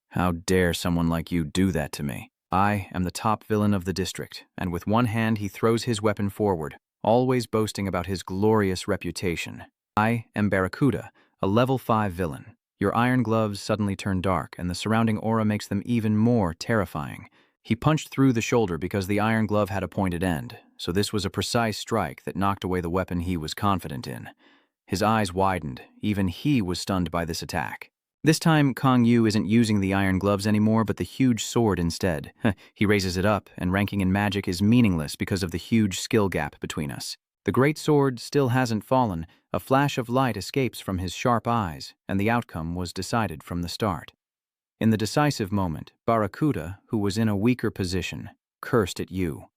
How dare someone like you do that to me? I am the top villain of the district, and with one hand he throws his weapon forward, always boasting about his glorious reputation. I am Barracuda, a level 5 villain. Your iron gloves suddenly turn dark, and the surrounding aura makes them even more terrifying. He punched through the shoulder because the iron glove had a pointed end, so this was a precise strike that knocked away the weapon he was confident in. His eyes widened. Even he was stunned by this attack. This time, Kang Yu isn't using the iron gloves anymore, but the huge sword instead. He raises it up, and ranking in magic is meaningless because of the huge skill gap between us. The great sword still hasn't fallen. A flash of light escapes from his sharp eyes, and the outcome was decided from the start. In the decisive moment, Barracuda, who was in a weaker position, cursed at Yu.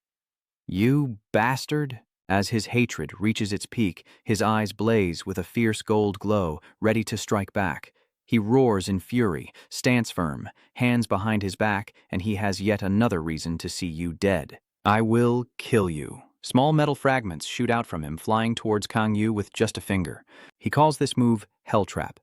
"You bastard!" As his hatred reaches its peak, his eyes blaze with a fierce gold glow, ready to strike back. He roars in fury, stance firm, hands behind his back, and he has yet another reason to see you dead. "I will kill you." Small metal fragments shoot out from him, flying towards Kang Yu with just a finger. He calls this move Hell Trap.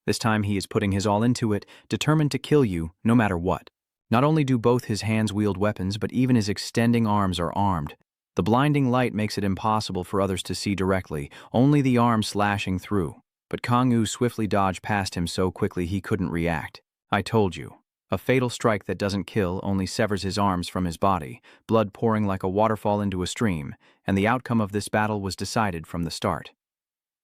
This time he is putting his all into it, determined to kill you no matter what. Not only do both his hands wield weapons, but even his extending arms are armed. The blinding light makes it impossible for others to see directly, only the arm slashing through. But Kang Yu swiftly dodged past him so quickly he couldn't react. I told you. A fatal strike that doesn't kill only severs his arms from his body, blood pouring like a waterfall into a stream, and the outcome of this battle was decided from the start.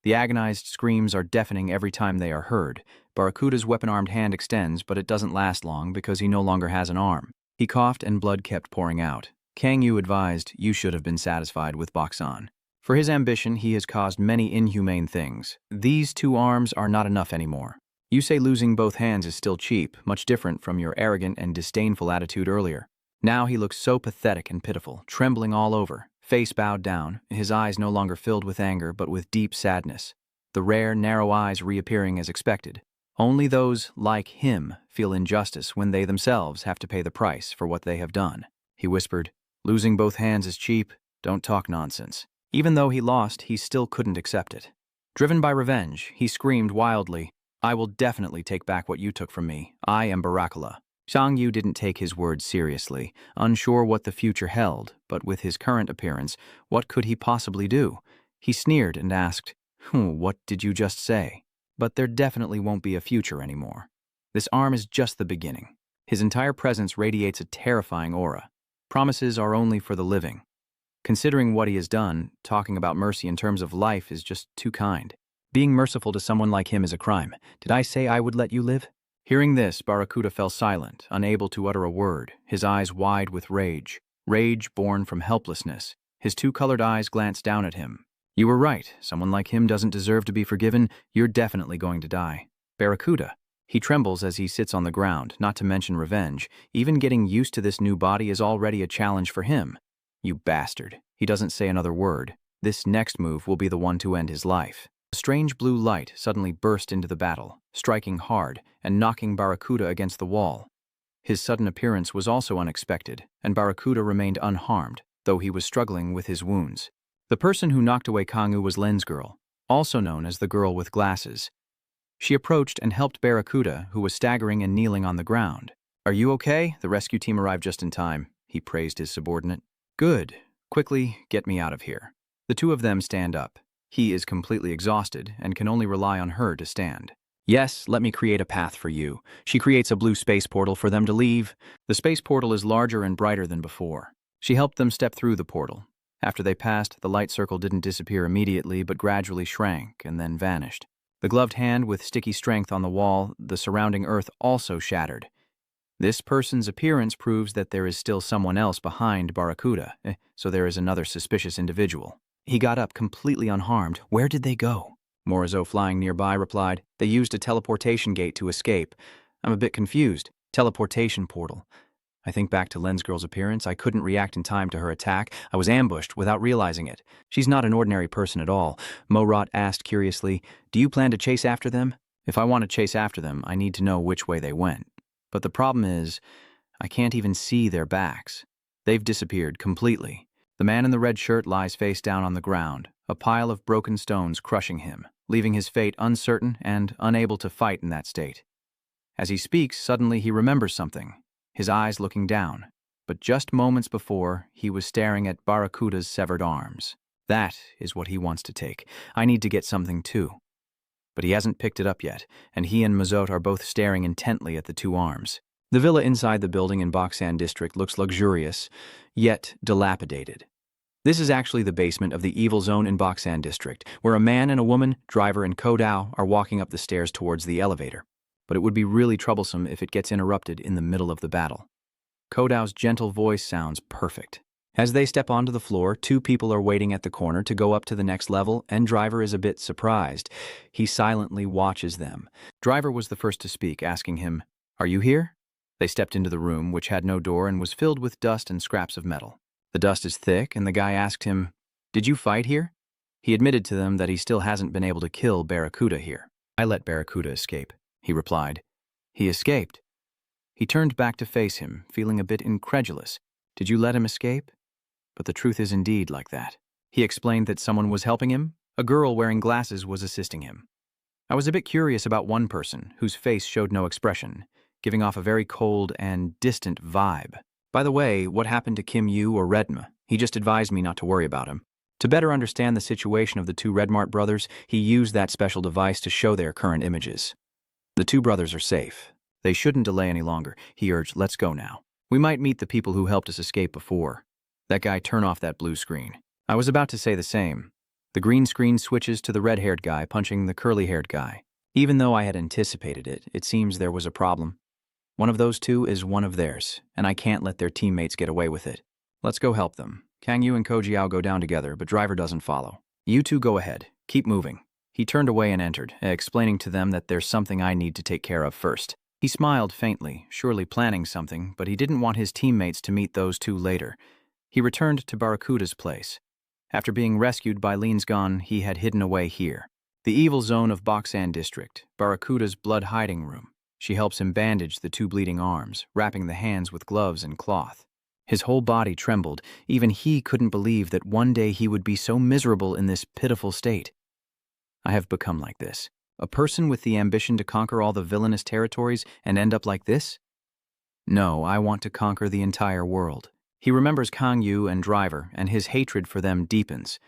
The agonized screams are deafening every time they are heard. Barracuda's weapon-armed hand extends, but it doesn't last long because he no longer has an arm. He coughed and blood kept pouring out. Kang Yu advised, "You should have been satisfied with Boxan. For his ambition, he has caused many inhumane things. These two arms are not enough anymore. You say losing both hands is still cheap, much different from your arrogant and disdainful attitude earlier." Now he looks so pathetic and pitiful, trembling all over, face bowed down, his eyes no longer filled with anger but with deep sadness, the rare, narrow eyes reappearing as expected. Only those, like him, feel injustice when they themselves have to pay the price for what they have done. He whispered, "Losing both hands is cheap. Don't talk nonsense." Even though he lost, he still couldn't accept it. Driven by revenge, he screamed wildly, "I will definitely take back what you took from me. I am Barracuda." Kang Yu didn't take his words seriously, unsure what the future held, but with his current appearance, what could he possibly do? He sneered and asked, "What did you just say?" But there definitely won't be a future anymore. This arm is just the beginning. His entire presence radiates a terrifying aura. Promises are only for the living. Considering what he has done, talking about mercy in terms of life is just too kind. Being merciful to someone like him is a crime. Did I say I would let you live? Hearing this, Barracuda fell silent, unable to utter a word, his eyes wide with rage. Rage born from helplessness. His two-colored eyes glanced down at him. "You were right. Someone like him doesn't deserve to be forgiven. You're definitely going to die." Barracuda. He trembles as he sits on the ground, not to mention revenge. Even getting used to this new body is already a challenge for him. "You bastard." He doesn't say another word. This next move will be the one to end his life. A strange blue light suddenly burst into the battle, striking hard and knocking Barracuda against the wall. His sudden appearance was also unexpected, and Barracuda remained unharmed, though he was struggling with his wounds. The person who knocked away Kang Yu was Lens Girl, also known as the girl with glasses. She approached and helped Barracuda, who was staggering and kneeling on the ground. "Are you okay? The rescue team arrived just in time," he praised his subordinate. "Good. Quickly, get me out of here. The two of them stand up. He is completely exhausted and can only rely on her to stand. Yes, let me create a path for you. She creates a blue space portal for them to leave. The space portal is larger and brighter than before. She helped them step through the portal. After they passed, the light circle didn't disappear immediately but gradually shrank and then vanished. The gloved hand with sticky strength on the wall, the surrounding earth also shattered. This person's appearance proves that there is still someone else behind Barracuda, so there is another suspicious individual. He got up completely unharmed. Where did they go? Morizo, flying nearby, replied, "They used a teleportation gate to escape. I'm a bit confused. Teleportation portal. I think back to Lensgirl's appearance. I couldn't react in time to her attack. I was ambushed without realizing it. She's not an ordinary person at all." Morot asked curiously, "Do you plan to chase after them?" "If I want to chase after them, I need to know which way they went. But the problem is, I can't even see their backs. They've disappeared completely." The man in the red shirt lies face down on the ground, a pile of broken stones crushing him, leaving his fate uncertain and unable to fight in that state. As he speaks, suddenly he remembers something, his eyes looking down. But just moments before, he was staring at Barracuda's severed arms. That is what he wants to take. I need to get something too. But he hasn't picked it up yet, and he and Mazot are both staring intently at the two arms. The villa inside the building in Boksan district looks luxurious, yet dilapidated. This is actually the basement of the evil zone in Boksan district, where a man and a woman, driver and Kodao, are walking up the stairs towards the elevator. But it would be really troublesome if it gets interrupted in the middle of the battle. Kodao's gentle voice sounds perfect. As they step onto the floor, two people are waiting at the corner to go up to the next level, and Driver is a bit surprised. He silently watches them. Driver was the first to speak, asking him, "Are you here?" They stepped into the room, which had no door and was filled with dust and scraps of metal. The dust is thick, and the guy asked him, "Did you fight here?" He admitted to them that he still hasn't been able to kill Barracuda here. "I let Barracuda escape," he replied. "He escaped?" He turned back to face him, feeling a bit incredulous. "Did you let him escape?" But the truth is indeed like that. He explained that someone was helping him. A girl wearing glasses was assisting him. I was a bit curious about one person whose face showed no expression, giving off a very cold and distant vibe. By the way, what happened to Kim Yu or Redma? He just advised me not to worry about him. To better understand the situation of the two Redmart brothers, he used that special device to show their current images. The two brothers are safe. They shouldn't delay any longer. He urged, "Let's go now. We might meet the people who helped us escape before." "That guy, turn off that blue screen." I was about to say the same. The green screen switches to the red-haired guy punching the curly-haired guy. Even though I had anticipated it, it seems there was a problem. One of those two is one of theirs, and I can't let their teammates get away with it. Let's go help them. Kangyu and Kojiao go down together, but Driver doesn't follow. "You two go ahead. Keep moving." He turned away and entered, explaining to them that there's something I need to take care of first. He smiled faintly, surely planning something, but he didn't want his teammates to meet those two later. He returned to Barracuda's place. After being rescued by Linsgon, he had hidden away here. The evil zone of Boksan district, Barracuda's blood hiding room. She helps him bandage the two bleeding arms, wrapping the hands with gloves and cloth. His whole body trembled. Even he couldn't believe that one day he would be so miserable in this pitiful state. I have become like this. A person with the ambition to conquer all the villainous territories and end up like this? No, I want to conquer the entire world. He remembers Kang Yu and Driver, and his hatred for them deepens.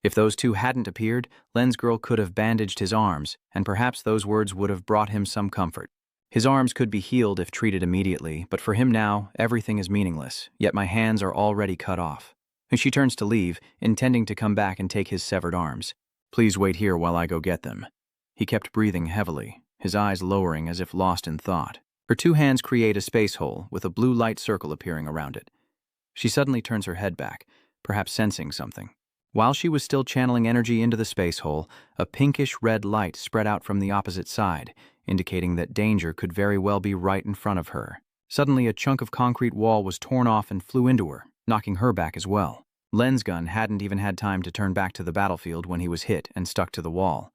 If those two hadn't appeared, Lensgirl could have bandaged his arms, and perhaps those words would have brought him some comfort. His arms could be healed if treated immediately, but for him now, everything is meaningless, yet my hands are already cut off. She turns to leave, intending to come back and take his severed arms. "Please wait here while I go get them." He kept breathing heavily, his eyes lowering as if lost in thought. Her two hands create a space hole with a blue light circle appearing around it. She suddenly turns her head back, perhaps sensing something. While she was still channeling energy into the space hole, a pinkish red light spread out from the opposite side, indicating that danger could very well be right in front of her. Suddenly, a chunk of concrete wall was torn off and flew into her, knocking her back as well. Lensgun hadn't even had time to turn back to the battlefield when he was hit and stuck to the wall.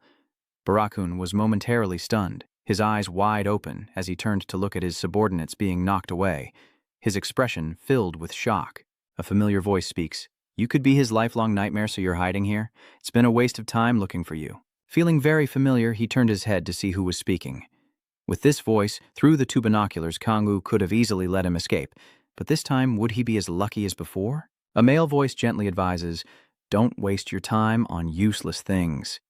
Barakun was momentarily stunned, his eyes wide open as he turned to look at his subordinates being knocked away, his expression filled with shock. A familiar voice speaks. "You could be his lifelong nightmare, so you're hiding here? It's been a waste of time looking for you." Feeling very familiar, he turned his head to see who was speaking. With this voice, through the two binoculars, Kangwoo could have easily let him escape, but this time would he be as lucky as before? A male voice gently advises, "Don't waste your time on useless things."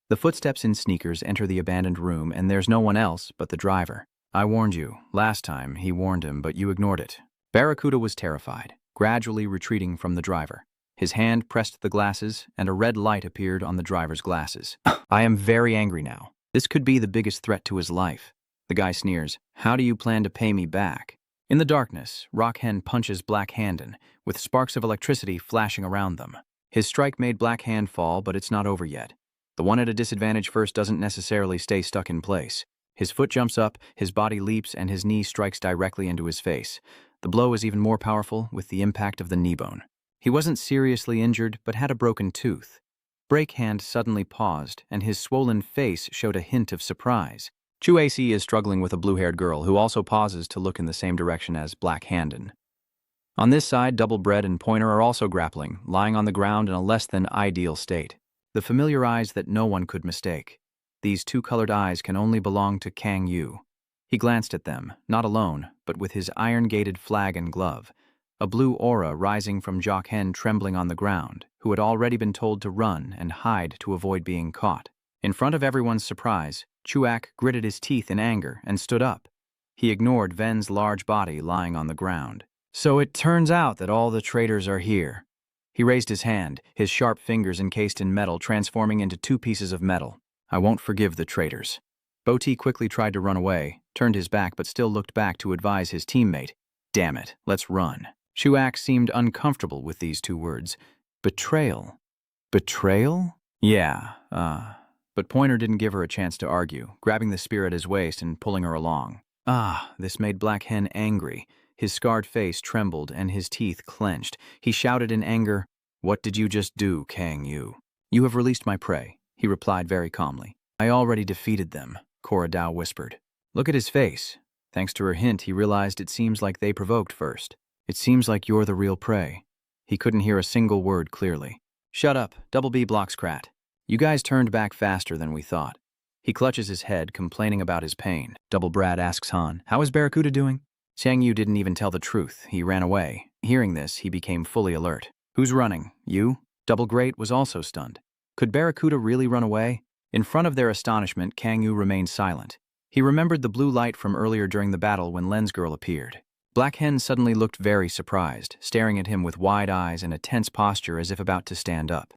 The footsteps in sneakers enter the abandoned room, and there's no one else but the driver. "I warned you. Last time, he warned him, but you ignored it." Barracuda was terrified, gradually retreating from the driver. His hand pressed the glasses, and a red light appeared on the driver's glasses. "I am very angry now. This could be the biggest threat to his life." The guy sneers, "How do you plan to pay me back?" In the darkness, Rockhen punches Black Handon, with sparks of electricity flashing around them. His strike made Black Hand fall, but it's not over yet. The one at a disadvantage first doesn't necessarily stay stuck in place. His foot jumps up, his body leaps, and his knee strikes directly into his face. The blow is even more powerful with the impact of the knee bone. He wasn't seriously injured, but had a broken tooth. Breakhand suddenly paused, and his swollen face showed a hint of surprise. Chu AC is struggling with a blue-haired girl who also pauses to look in the same direction as Black Handon. On this side, Double Bread and Pointer are also grappling, lying on the ground in a less than ideal state. The familiar eyes that no one could mistake. These two-colored eyes can only belong to Kang Yu. He glanced at them, not alone, but with his iron-gated flag and glove. A blue aura rising from Jock Hen trembling on the ground, who had already been told to run and hide to avoid being caught. In front of everyone's surprise, Chuak gritted his teeth in anger and stood up. He ignored Ven's large body lying on the ground. "So it turns out that all the traitors are here." He raised his hand, his sharp fingers encased in metal transforming into two pieces of metal. "I won't forgive the traitors." Boti quickly tried to run away, turned his back but still looked back to advise his teammate. "Damn it, let's run." Chuak seemed uncomfortable with these two words. Betrayal? Betrayal? Yeah, But Pointer didn't give her a chance to argue, grabbing the spear at his waist and pulling her along. This made Black Hen angry. His scarred face trembled and his teeth clenched. He shouted in anger, "What did you just do, Kang Yu?" "You have released my prey," he replied very calmly. "I already defeated them," Cora Dao whispered. "Look at his face." Thanks to her hint, he realized it seems like they provoked first. "It seems like you're the real prey." He couldn't hear a single word clearly. "Shut up, Double B blocks Krat. You guys turned back faster than we thought." He clutches his head, complaining about his pain. Double Brad asks Han, "How is Barracuda doing?" Chang Yu didn't even tell the truth. He ran away. Hearing this, he became fully alert. "Who's running? You?" Double Great was also stunned. Could Barracuda really run away? In front of their astonishment, Kang Yu remained silent. He remembered the blue light from earlier during the battle when Lens Girl appeared. Black Hen suddenly looked very surprised, staring at him with wide eyes and a tense posture as if about to stand up.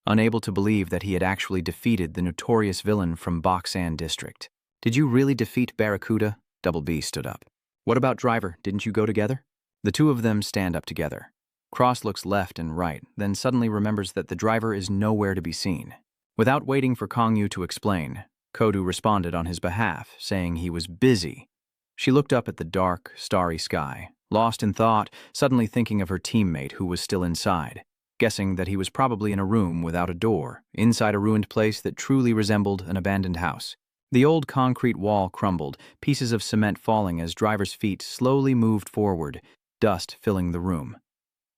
Unable to believe that he had actually defeated the notorious villain from Boksan District. "Did you really defeat Barracuda?" Double B stood up. "What about Driver? Didn't you go together?" The two of them stand up together. Cross looks left and right, then suddenly remembers that the driver is nowhere to be seen. Without waiting for Kang Yu to explain, Kodu responded on his behalf, saying he was busy. She looked up at the dark, starry sky, lost in thought, suddenly thinking of her teammate who was still inside, guessing that he was probably in a room without a door, inside a ruined place that truly resembled an abandoned house. The old concrete wall crumbled, pieces of cement falling as Driver's feet slowly moved forward, dust filling the room.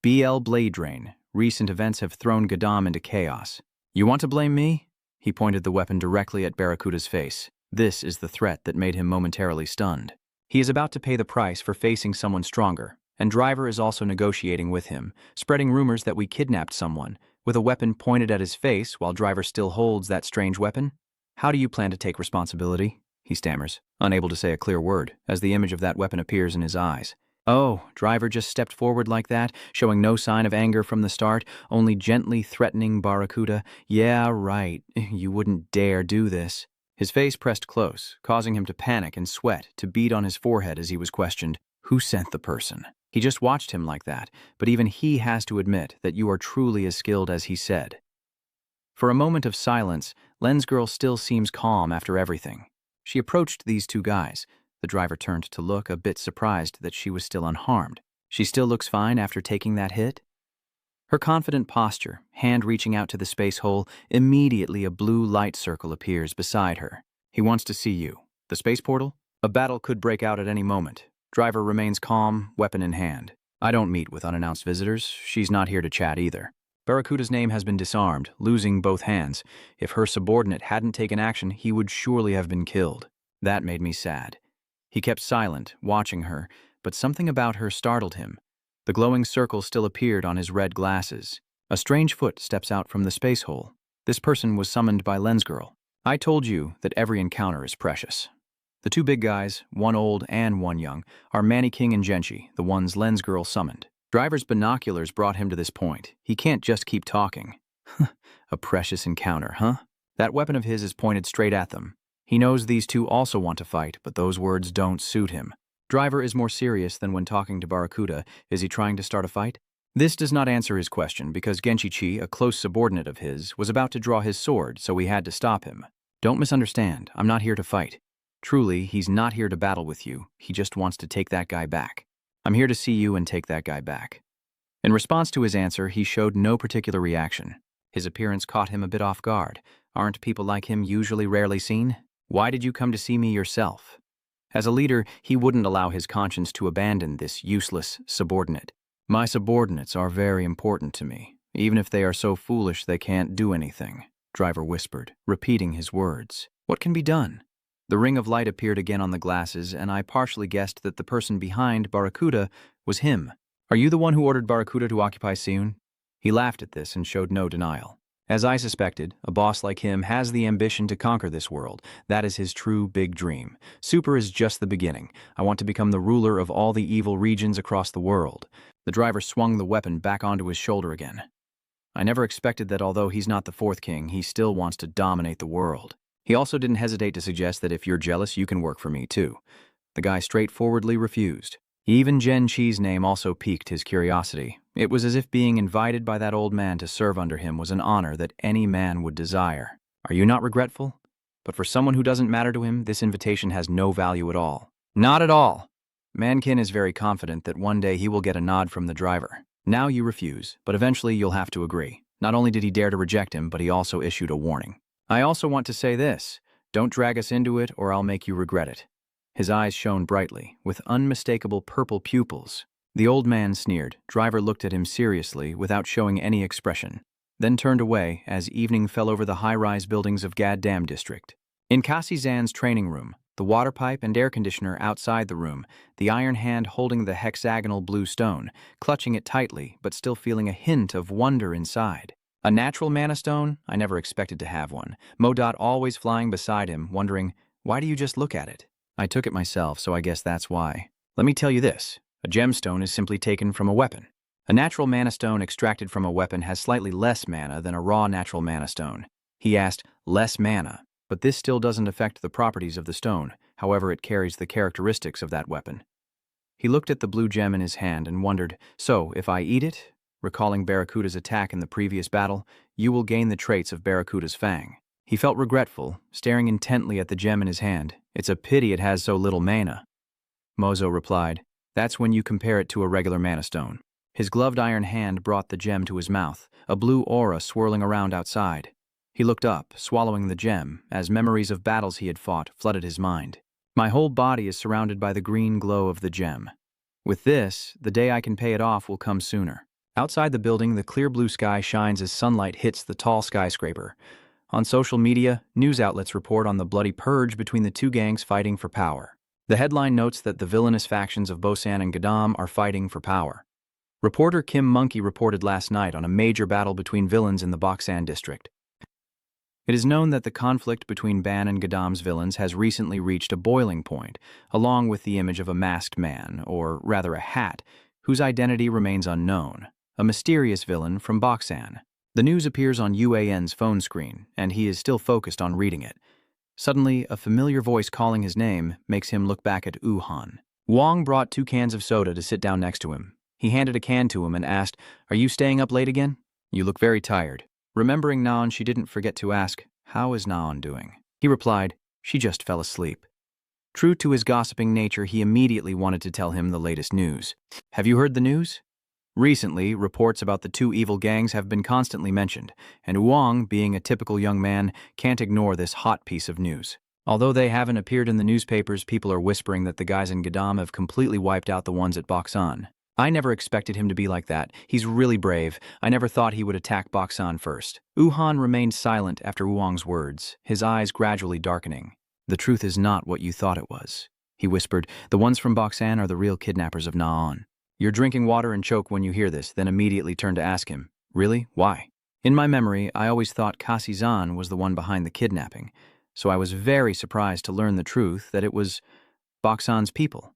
BL Blade Rain. Recent events have thrown Gadam into chaos. "You want to blame me?" He pointed the weapon directly at Barracuda's face. This is the threat that made him momentarily stunned. He is about to pay the price for facing someone stronger, and Driver is also negotiating with him, spreading rumors that we kidnapped someone, with a weapon pointed at his face while Driver still holds that strange weapon. "How do you plan to take responsibility?" he stammers, unable to say a clear word, as the image of that weapon appears in his eyes. Oh, Driver just stepped forward like that, showing no sign of anger from the start, only gently threatening Barracuda. "Yeah, right, you wouldn't dare do this." His face pressed close, causing him to panic and sweat to bead on his forehead as he was questioned. Who sent the person? He just watched him like that, but even he has to admit that you are truly as skilled as he said. For a moment of silence, Lens Girl still seems calm after everything. She approached these two guys. The driver turned to look, a bit surprised that she was still unharmed. She still looks fine after taking that hit? Her confident posture, hand reaching out to the space hole, immediately a blue light circle appears beside her. "He wants to see you." "The space portal?" "A battle could break out at any moment." Driver remains calm, weapon in hand. "I don't meet with unannounced visitors. She's not here to chat either." Barracuda's name has been disarmed, losing both hands. If her subordinate hadn't taken action, he would surely have been killed. That made me sad. He kept silent, watching her, but something about her startled him. The glowing circle still appeared on his red glasses. A strange foot steps out from the space hole. This person was summoned by Lens Girl. I told you that every encounter is precious. The two big guys, one old and one young, are Manny King and Genshi, the ones Lens Girl summoned. Driver's binoculars brought him to this point. He can't just keep talking. A precious encounter, huh? That weapon of his is pointed straight at them. He knows these two also want to fight, but those words don't suit him. Driver is more serious than when talking to Barracuda. Is he trying to start a fight? This does not answer his question because Genshi-chi, a close subordinate of his, was about to draw his sword, so he had to stop him. Don't misunderstand. I'm not here to fight. Truly, he's not here to battle with you. He just wants to take that guy back. I'm here to see you and take that guy back. In response to his answer, he showed no particular reaction. His appearance caught him a bit off guard. Aren't people like him usually rarely seen? Why did you come to see me yourself? As a leader, he wouldn't allow his conscience to abandon this useless subordinate. My subordinates are very important to me, even if they are so foolish they can't do anything, Driver whispered, repeating his words. What can be done? The ring of light appeared again on the glasses, and I partially guessed that the person behind Barracuda was him. Are you the one who ordered Barracuda to occupy Seun? He laughed at this and showed no denial. As I suspected, a boss like him has the ambition to conquer this world. That is his true big dream. Super is just the beginning. I want to become the ruler of all the evil regions across the world. The driver swung the weapon back onto his shoulder again. I never expected that although he's not the fourth king, he still wants to dominate the world. He also didn't hesitate to suggest that if you're jealous, you can work for me too. The guy straightforwardly refused. Even Genchi's name also piqued his curiosity. It was as if being invited by that old man to serve under him was an honor that any man would desire. Are you not regretful? But for someone who doesn't matter to him, this invitation has no value at all. Not at all. Mankin is very confident that one day he will get a nod from the driver. Now you refuse, but eventually you'll have to agree. Not only did he dare to reject him, but he also issued a warning. I also want to say this. Don't drag us into it or I'll make you regret it. His eyes shone brightly, with unmistakable purple pupils. The old man sneered. Driver looked at him seriously, without showing any expression, then turned away as evening fell over the high-rise buildings of Gaddam District. In Kasi Zan's training room, the water pipe and air conditioner outside the room, the iron hand holding the hexagonal blue stone, clutching it tightly, but still feeling a hint of wonder inside. A natural mana stone? I never expected to have one. Modot always flying beside him, wondering, why do you just look at it? I took it myself, so I guess that's why. Let me tell you this. A gemstone is simply taken from a weapon. A natural mana stone extracted from a weapon has slightly less mana than a raw natural mana stone. He asked, less mana, but this still doesn't affect the properties of the stone, however it carries the characteristics of that weapon. He looked at the blue gem in his hand and wondered, so if I eat it, recalling Barracuda's attack in the previous battle, you will gain the traits of Barracuda's fang. He felt regretful, staring intently at the gem in his hand. It's a pity it has so little mana. Mozo replied, that's when you compare it to a regular mana stone. His gloved iron hand brought the gem to his mouth, a blue aura swirling around outside. He looked up, swallowing the gem, as memories of battles he had fought flooded his mind. My whole body is surrounded by the green glow of the gem. With this, the day I can pay it off will come sooner. Outside the building, the clear blue sky shines as sunlight hits the tall skyscraper. On social media, news outlets report on the bloody purge between the two gangs fighting for power. The headline notes that the villainous factions of Bosan and Gaddam are fighting for power. Reporter Kim Monkey reported last night on a major battle between villains in the Boksan district. It is known that the conflict between Ban and Gaddam's villains has recently reached a boiling point, along with the image of a masked man, or rather a hat, whose identity remains unknown, a mysterious villain from Boksan. The news appears on UAN's phone screen, and he is still focused on reading it. Suddenly, a familiar voice calling his name makes him look back at Wuhan. Wong brought 2 cans of soda to sit down next to him. He handed a can to him and asked, "Are you staying up late again? You look very tired." Remembering Naon, she didn't forget to ask, "How is Naon doing?" He replied, "She just fell asleep." True to his gossiping nature, he immediately wanted to tell him the latest news. "Have you heard the news?" Recently, reports about the 2 evil gangs have been constantly mentioned, and Wong, being a typical young man, can't ignore this hot piece of news. Although they haven't appeared in the newspapers, people are whispering that the guys in Gaddam have completely wiped out the ones at Boksan. I never expected him to be like that. He's really brave. I never thought he would attack Boksan first. Wuhan remained silent after Wong's words, his eyes gradually darkening. "The truth is not what you thought it was," he whispered. "The ones from Boksan are the real kidnappers of Naon." You're drinking water and choke when you hear this, then immediately turn to ask him, really? Why? In my memory, I always thought Kasi-zan was the one behind the kidnapping, so I was very surprised to learn the truth that it was Baksan's people.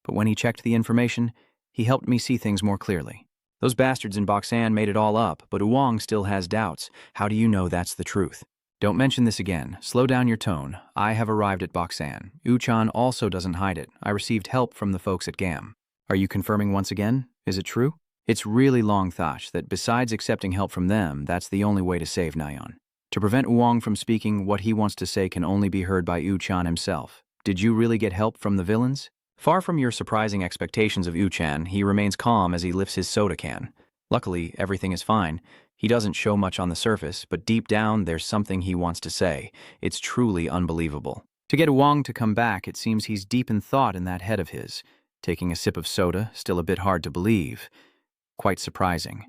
But when he checked the information, he helped me see things more clearly. Those bastards in Baksan made it all up, but Uong still has doubts. How do you know that's the truth? Don't mention this again. Slow down your tone. I have arrived at Baksan. Uchan also doesn't hide it. I received help from the folks at GAM. Are you confirming once again? Is it true? It's really long thought that besides accepting help from them, that's the only way to save Nayeon. To prevent Uong from speaking, what he wants to say can only be heard by Uchan himself. Did you really get help from the villains? Far from your surprising expectations of Uchan, he remains calm as he lifts his soda can. Luckily, everything is fine. He doesn't show much on the surface, but deep down, there's something he wants to say. It's truly unbelievable. To get Uong to come back, it seems he's deep in thought in that head of his. Taking a sip of soda, still a bit hard to believe. Quite surprising.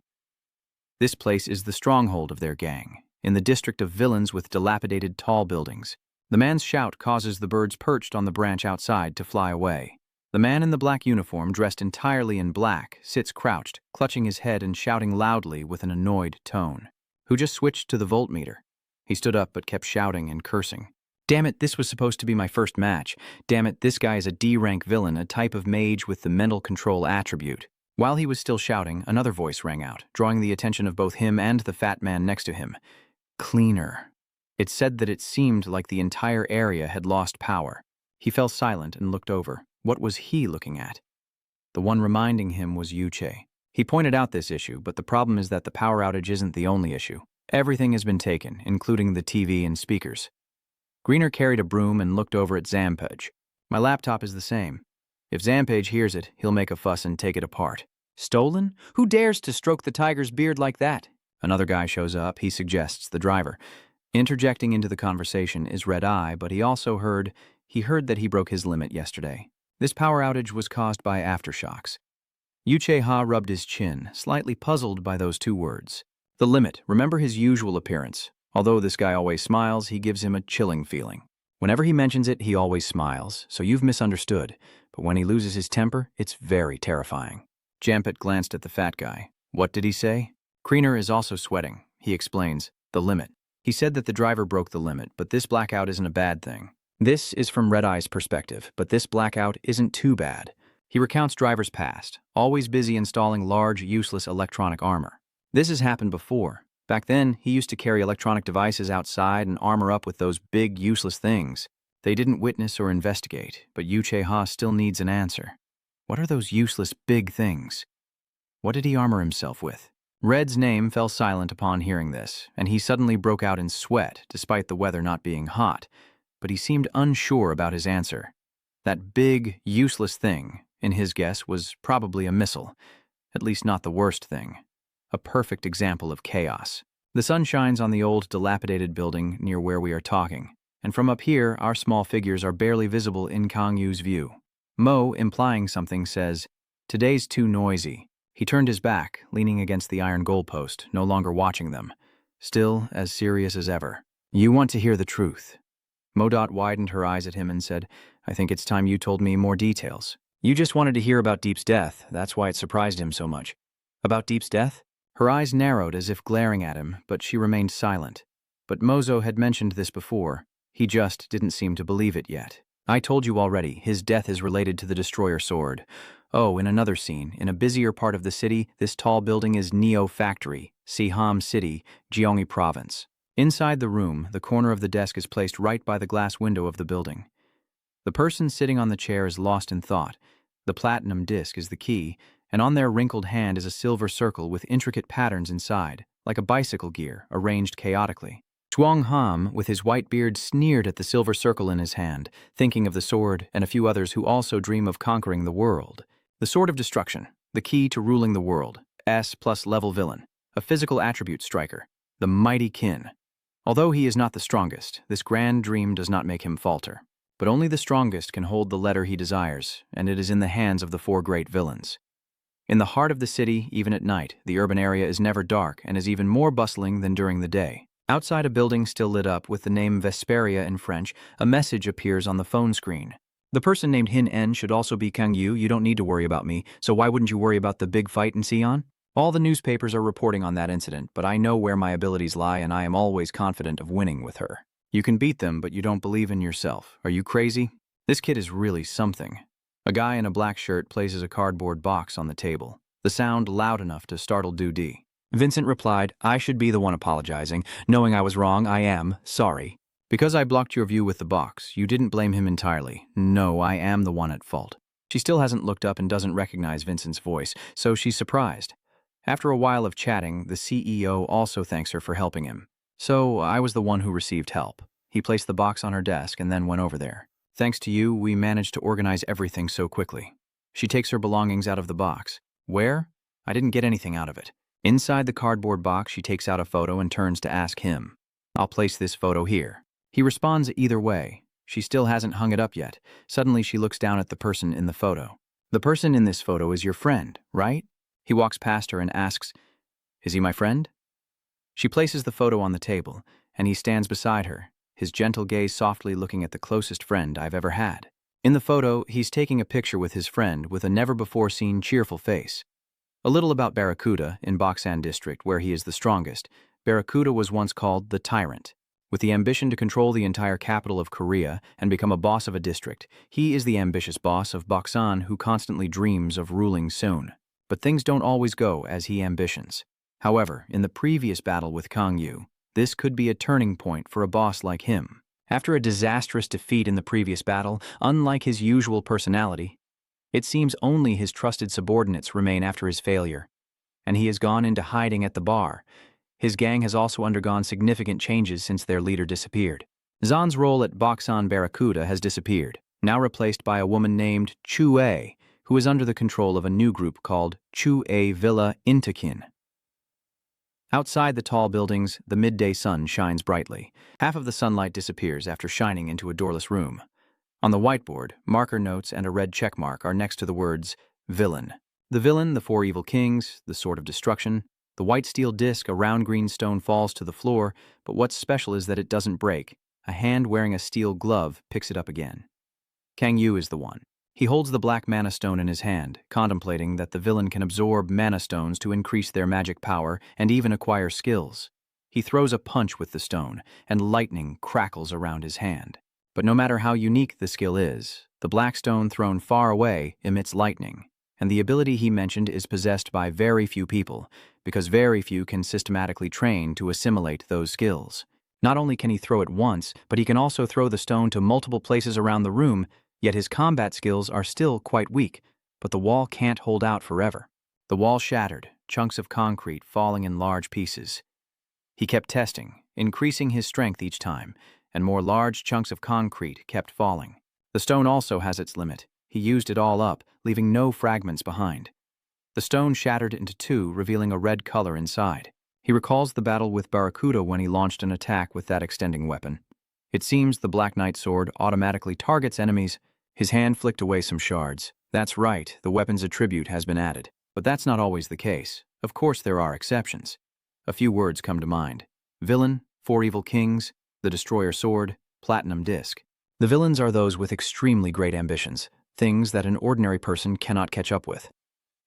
This place is the stronghold of their gang, in the district of villains with dilapidated tall buildings. The man's shout causes the birds perched on the branch outside to fly away. The man in the black uniform, dressed entirely in black, sits crouched, clutching his head and shouting loudly with an annoyed tone. Who just switched to the voltmeter? He stood up but kept shouting and cursing. Damn it, this was supposed to be my first match. Damn it, this guy is a D-rank villain, a type of mage with the mental control attribute. While he was still shouting, another voice rang out, drawing the attention of both him and the fat man next to him. Cleaner. It said that it seemed like the entire area had lost power. He fell silent and looked over. What was he looking at? The one reminding him was Yuche. He pointed out this issue, but the problem is that the power outage isn't the only issue. Everything has been taken, including the TV and speakers. Greener carried a broom and looked over at Zampage. My laptop is the same. If Zampage hears it, he'll make a fuss and take it apart. Stolen? Who dares to stroke the tiger's beard like that? Another guy shows up. He suggests the driver. Interjecting into the conversation is Red Eye, but he also heard that he broke his limit yesterday. This power outage was caused by aftershocks. Yuche-ha rubbed his chin, slightly puzzled by those two words. The limit, remember his usual appearance. Although this guy always smiles, he gives him a chilling feeling. Whenever he mentions it, he always smiles, so you've misunderstood. But when he loses his temper, it's very terrifying. Jampet glanced at the fat guy. What did he say? Kreener is also sweating. He explains, the limit. He said that the driver broke the limit, but this blackout isn't a bad thing. This is from Red Eye's perspective, but this blackout isn't too bad. He recounts driver's past, always busy installing large, useless electronic armor. This has happened before. Back then, he used to carry electronic devices outside and armor up with those big, useless things. They didn't witness or investigate, but Yuche-ha still needs an answer. What are those useless big things? What did he armor himself with? Red's name fell silent upon hearing this, and he suddenly broke out in sweat, despite the weather not being hot. But he seemed unsure about his answer. That big, useless thing, in his guess, was probably a missile. At least not the worst thing. A perfect example of chaos. The sun shines on the old, dilapidated building near where we are talking, and from up here, our small figures are barely visible in Kang Yu's view. Mo, implying something, says, "Today's too noisy." He turned his back, leaning against the iron goalpost, no longer watching them. Still as serious as ever. You want to hear the truth. Modot widened her eyes at him and said, I think it's time you told me more details. You just wanted to hear about Deep's death. That's why it surprised him so much. About Deep's death? Her eyes narrowed as if glaring at him, but she remained silent. But Mozo had mentioned this before. He just didn't seem to believe it yet. I told you already, his death is related to the Destroyer Sword. Oh, in another scene, in a busier part of the city, this tall building is Neo Factory, Siham City, Gyeonggi Province. Inside the room, the corner of the desk is placed right by the glass window of the building. The person sitting on the chair is lost in thought. The platinum disc is the key, and on their wrinkled hand is a silver circle with intricate patterns inside, like a bicycle gear, arranged chaotically. Zhuang Ham, with his white beard, sneered at the silver circle in his hand, thinking of the sword and a few others who also dream of conquering the world. The Sword of Destruction, the key to ruling the world, S+ level villain, a physical attribute striker, the mighty Qin. Although he is not the strongest, this grand dream does not make him falter. But only the strongest can hold the letter he desires, and it is in the hands of the four great villains. In the heart of the city, even at night, the urban area is never dark and is even more bustling than during the day. Outside a building still lit up with the name Vesperia in French, a message appears on the phone screen. The person named Hin En should also be Kang Yu. You don't need to worry about me, so why wouldn't you worry about the big fight in Sion? All the newspapers are reporting on that incident, but I know where my abilities lie and I am always confident of winning with her. You can beat them, but you don't believe in yourself. Are you crazy? This kid is really something. A guy in a black shirt places a cardboard box on the table, the sound loud enough to startle Doody. Vincent replied, I should be the one apologizing. Knowing I was wrong, I am sorry. Because I blocked your view with the box, you didn't blame him entirely. No, I am the one at fault. She still hasn't looked up and doesn't recognize Vincent's voice, so she's surprised. After a while of chatting, the CEO also thanks her for helping him. So I was the one who received help. He placed the box on her desk and then went over there. Thanks to you, we managed to organize everything so quickly. She takes her belongings out of the box. Where? I didn't get anything out of it. Inside the cardboard box, she takes out a photo and turns to ask him. I'll place this photo here. He responds either way. She still hasn't hung it up yet. Suddenly, she looks down at the person in the photo. The person in this photo is your friend, right? He walks past her and asks, Is he my friend? She places the photo on the table, and he stands beside her, his gentle gaze softly looking at the closest friend I've ever had. In the photo, he's taking a picture with his friend with a never-before-seen cheerful face. A little about Barracuda in Boksan District, where he is the strongest. Barracuda was once called the Tyrant. With the ambition to control the entire capital of Korea and become a boss of a district, he is the ambitious boss of Boksan who constantly dreams of ruling soon. But things don't always go as he ambitions. However, in the previous battle with Kang Yu, this could be a turning point for a boss like him. After a disastrous defeat in the previous battle, unlike his usual personality, it seems only his trusted subordinates remain after his failure, and he has gone into hiding at the bar. His gang has also undergone significant changes since their leader disappeared. Zan's role at Boksan Barracuda has disappeared, now replaced by a woman named Chu-A, who is under the control of a new group called Chu-A Villa Intakin. Outside the tall buildings, the midday sun shines brightly. Half of the sunlight disappears after shining into a doorless room. On the whiteboard, marker notes and a red check mark are next to the words, Villain. The villain, the four evil kings, the sword of destruction. The white steel disc, a round green stone, falls to the floor, but what's special is that it doesn't break. A hand wearing a steel glove picks it up again. Kang Yu is the one. He holds the black mana stone in his hand, contemplating that the villain can absorb mana stones to increase their magic power and even acquire skills. He throws a punch with the stone, and lightning crackles around his hand. But no matter how unique the skill is, the black stone thrown far away emits lightning, and the ability he mentioned is possessed by very few people, because very few can systematically train to assimilate those skills. Not only can he throw it once, but he can also throw the stone to multiple places around the room, yet his combat skills are still quite weak, but the wall can't hold out forever. The wall shattered, chunks of concrete falling in large pieces. He kept testing, increasing his strength each time, and more large chunks of concrete kept falling. The stone also has its limit. He used it all up, leaving no fragments behind. The stone shattered into two, revealing a red color inside. He recalls the battle with Barracuda when he launched an attack with that extending weapon. It seems the Black Knight sword automatically targets enemies. His hand flicked away some shards. That's right, the weapon's attribute has been added. But that's not always the case. Of course there are exceptions. A few words come to mind. Villain, four evil kings, the destroyer sword, platinum disc. The villains are those with extremely great ambitions, things that an ordinary person cannot catch up with.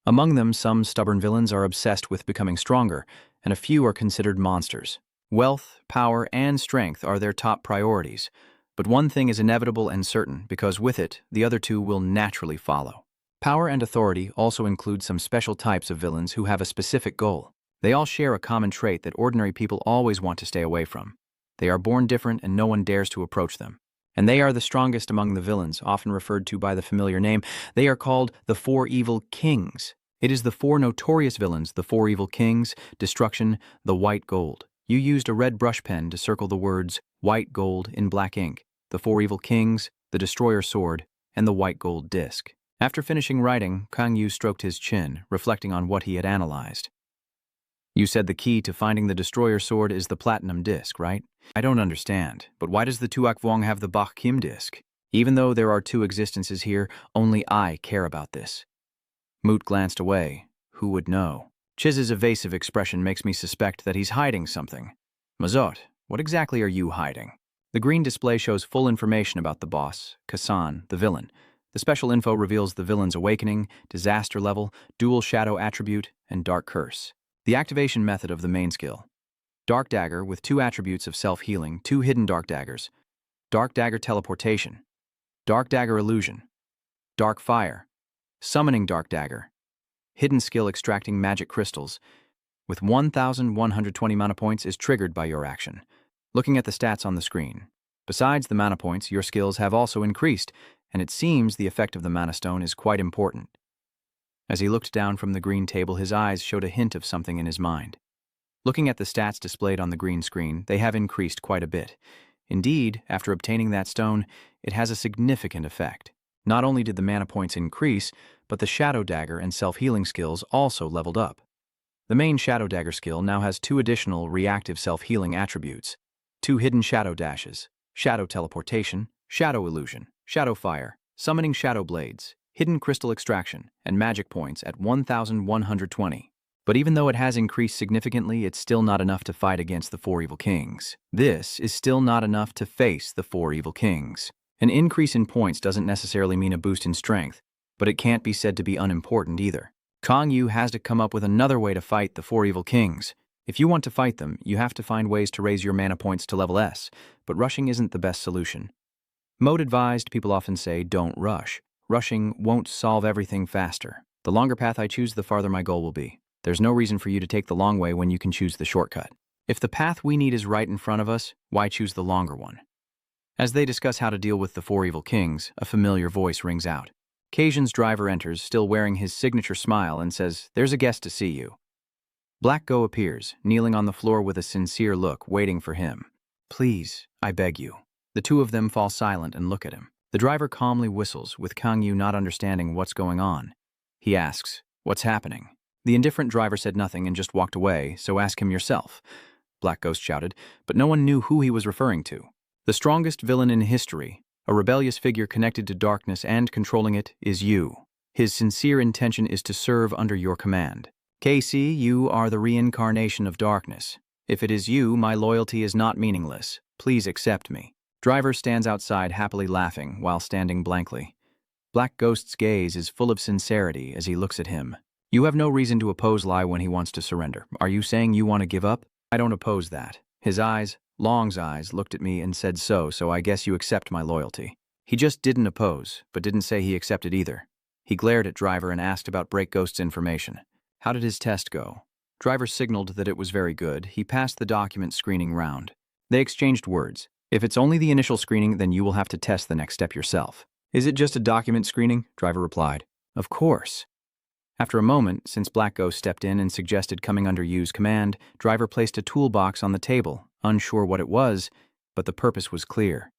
Among them, some stubborn villains are obsessed with becoming stronger, and a few are considered monsters. Wealth, power, and strength are their top priorities. But one thing is inevitable and certain, because with it, the other two will naturally follow. Power and authority also include some special types of villains who have a specific goal. They all share a common trait that ordinary people always want to stay away from. They are born different and no one dares to approach them. And they are the strongest among the villains, often referred to by the familiar name. They are called the Four Evil Kings. It is the four notorious villains, the Four Evil Kings, Destruction, the White Gold. You used a red brush pen to circle the words White Gold in black ink, the Four Evil Kings, the Destroyer Sword, and the White Gold Disc. After finishing writing, Kang Yu stroked his chin, reflecting on what he had analyzed. You said the key to finding the Destroyer Sword is the Platinum Disc, right? I don't understand, but why does the Tuak Vuong have the Bak Kim Disc? Even though there are two existences here, only I care about this. Moot glanced away. Who would know? Chiz's evasive expression makes me suspect that he's hiding something. Mazot, what exactly are you hiding? The green display shows full information about the boss, Kasan, the villain. The special info reveals the villain's awakening, disaster level, dual shadow attribute, and dark curse. The activation method of the main skill. Dark Dagger with 2 attributes of self-healing, 2 hidden Dark Daggers. Dark Dagger Teleportation. Dark Dagger Illusion. Dark Fire. Summoning Dark Dagger. Hidden skill extracting magic crystals. With 1,120 mana points is triggered by your action. Looking at the stats on the screen. Besides the mana points, your skills have also increased, and it seems the effect of the Mana Stone is quite important. As he looked down from the green table, his eyes showed a hint of something in his mind. Looking at the stats displayed on the green screen, they have increased quite a bit. Indeed, after obtaining that stone, it has a significant effect. Not only did the mana points increase, but the Shadow Dagger and self-healing skills also leveled up. The main Shadow Dagger skill now has 2 additional reactive self-healing attributes, 2 hidden Shadow Dashes, Shadow Teleportation, Shadow Illusion, Shadow Fire, Summoning Shadow Blades, Hidden Crystal Extraction, and Magic Points at 1,120. But even though it has increased significantly, it's still not enough to fight against the 4 evil kings. This is still not enough to face the 4 evil kings. An increase in points doesn't necessarily mean a boost in strength, but it can't be said to be unimportant either. Kang Yu has to come up with another way to fight the 4 evil kings. If you want to fight them, you have to find ways to raise your mana points to level S, but rushing isn't the best solution. Mode advised, people often say, don't rush. Rushing won't solve everything faster. The longer path I choose, the farther my goal will be. There's no reason for you to take the long way when you can choose the shortcut. If the path we need is right in front of us, why choose the longer one? As they discuss how to deal with the 4 evil kings, a familiar voice rings out. Kajin's driver enters, still wearing his signature smile, and says, "There's a guest to see you." Black Go appears, kneeling on the floor with a sincere look, waiting for him. "Please, I beg you." The two of them fall silent and look at him. The driver calmly whistles, with Kang Yu not understanding what's going on. He asks, "What's happening?" The indifferent driver said nothing and just walked away, "So ask him yourself," Black Ghost shouted, but no one knew who he was referring to. The strongest villain in history, a rebellious figure connected to darkness and controlling it, is you. His sincere intention is to serve under your command. KC, you are the reincarnation of darkness. If it is you, my loyalty is not meaningless. Please accept me. Driver stands outside happily laughing while standing blankly. Black Ghost's gaze is full of sincerity as he looks at him. You have no reason to oppose Lai when he wants to surrender. Are you saying you want to give up? I don't oppose that. His eyes, Long's eyes, looked at me and said so I guess you accept my loyalty. He just didn't oppose, but didn't say he accepted either. He glared at Driver and asked about Break Ghost's information. How did his test go? Driver signaled that it was very good. He passed the document screening round. They exchanged words. If it's only the initial screening, then you will have to test the next step yourself. Is it just a document screening? Driver replied. Of course. After a moment, since Black Ghost stepped in and suggested coming under Yu's command, Driver placed a toolbox on the table, unsure what it was, but the purpose was clear.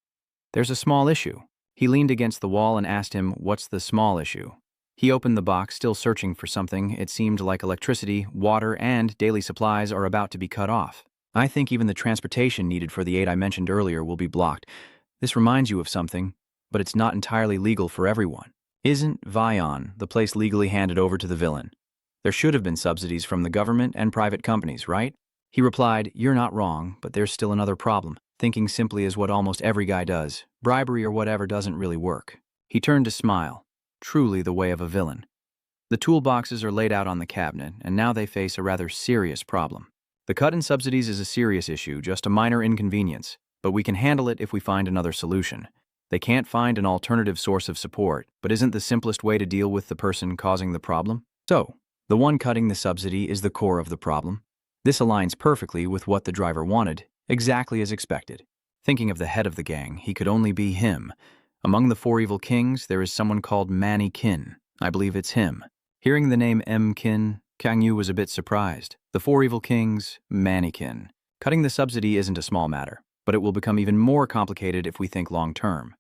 There's a small issue. He leaned against the wall and asked him, what's the small issue? He opened the box, still searching for something. It seemed like electricity, water, and daily supplies are about to be cut off. I think even the transportation needed for the aid I mentioned earlier will be blocked. This reminds you of something, but it's not entirely legal for everyone. Isn't Vion the place legally handed over to the villain? There should have been subsidies from the government and private companies, right? He replied, you're not wrong, but there's still another problem. Thinking simply is what almost every guy does. Bribery or whatever doesn't really work. He turned to smile. Truly the way of a villain. The toolboxes are laid out on the cabinet, and now they face a rather serious problem. The cut in subsidies is a serious issue, just a minor inconvenience, but we can handle it if we find another solution. They can't find an alternative source of support, but isn't the simplest way to deal with the person causing the problem? So, the one cutting the subsidy is the core of the problem. This aligns perfectly with what the driver wanted, exactly as expected. Thinking of the head of the gang, he could only be him. Among the 4 evil kings, there is someone called Manny Kin. I believe it's him. Hearing the name M. Kin, Kang Yu was a bit surprised. The 4 evil kings, Manny Kin. Cutting the subsidy isn't a small matter, but it will become even more complicated if we think long-term.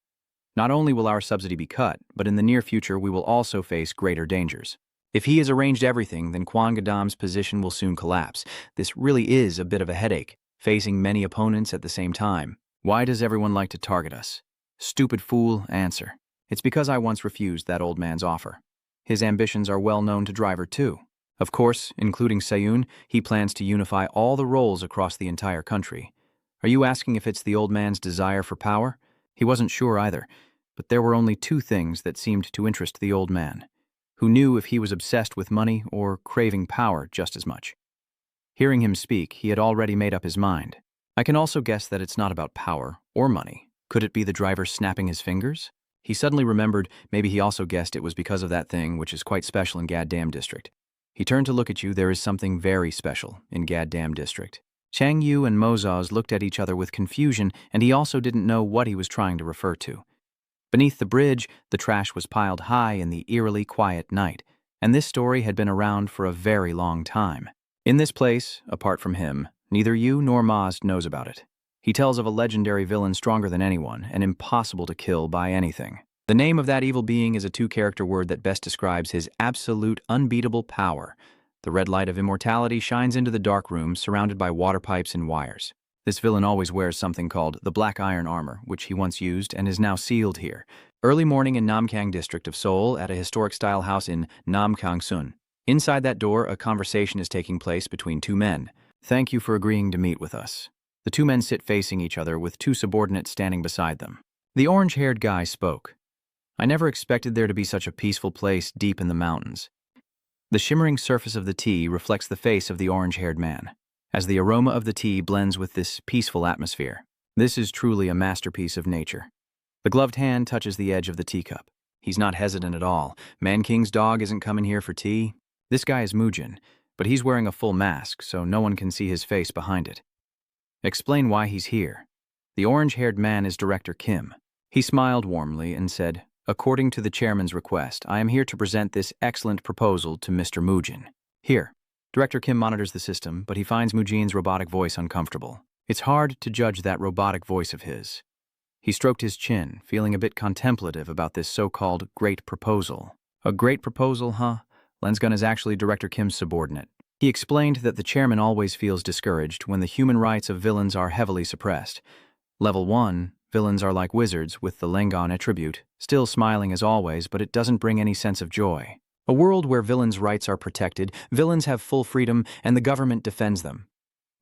Not only will our subsidy be cut, but in the near future we will also face greater dangers. If he has arranged everything, then Quan Gadam's position will soon collapse. This really is a bit of a headache, facing many opponents at the same time. Why does everyone like to target us? Stupid fool, answer. It's because I once refused that old man's offer. His ambitions are well known to Driver too. Of course, including Sayun, he plans to unify all the roles across the entire country. Are you asking if it's the old man's desire for power? He wasn't sure either, but there were only two things that seemed to interest the old man, who knew if he was obsessed with money or craving power just as much. Hearing him speak, he had already made up his mind. I can also guess that it's not about power or money. Could it be the driver snapping his fingers? He suddenly remembered maybe he also guessed it was because of that thing which is quite special in Gaddam District. He turned to look at you. There is something very special in Gaddam District. Chang Yu and Mozaz looked at each other with confusion, and he also didn't know what he was trying to refer to. Beneath the bridge, the trash was piled high in the eerily quiet night, and this story had been around for a very long time. In this place, apart from him, neither you nor Maz knows about it. He tells of a legendary villain stronger than anyone and impossible to kill by anything. The name of that evil being is a two-character word that best describes his absolute, unbeatable power. The red light of immortality shines into the dark room surrounded by water pipes and wires. This villain always wears something called the black iron armor, which he once used and is now sealed here. Early morning in Namkang district of Seoul at a historic-style house in Namkang-sun. Inside that door, a conversation is taking place between two men. Thank you for agreeing to meet with us. The two men sit facing each other with two subordinates standing beside them. The orange-haired guy spoke. I never expected there to be such a peaceful place deep in the mountains. The shimmering surface of the tea reflects the face of the orange-haired man, as the aroma of the tea blends with this peaceful atmosphere. This is truly a masterpiece of nature. The gloved hand touches the edge of the teacup. He's not hesitant at all. Man King's dog isn't coming here for tea. This guy is Mujin, but he's wearing a full mask, so no one can see his face behind it. Explain why he's here. The orange-haired man is Director Kim. He smiled warmly and said, according to the chairman's request, I am here to present this excellent proposal to Mr. Mujin. Here. Director Kim monitors the system, but he finds Mujin's robotic voice uncomfortable. It's hard to judge that robotic voice of his. He stroked his chin, feeling a bit contemplative about this so-called great proposal. A great proposal, huh? Lensgun is actually Director Kim's subordinate. He explained that the chairman always feels discouraged when the human rights of villains are heavily suppressed. Level 1, villains are like wizards with the Lengon attribute, still smiling as always, but it doesn't bring any sense of joy. A world where villains' rights are protected, villains have full freedom, and the government defends them.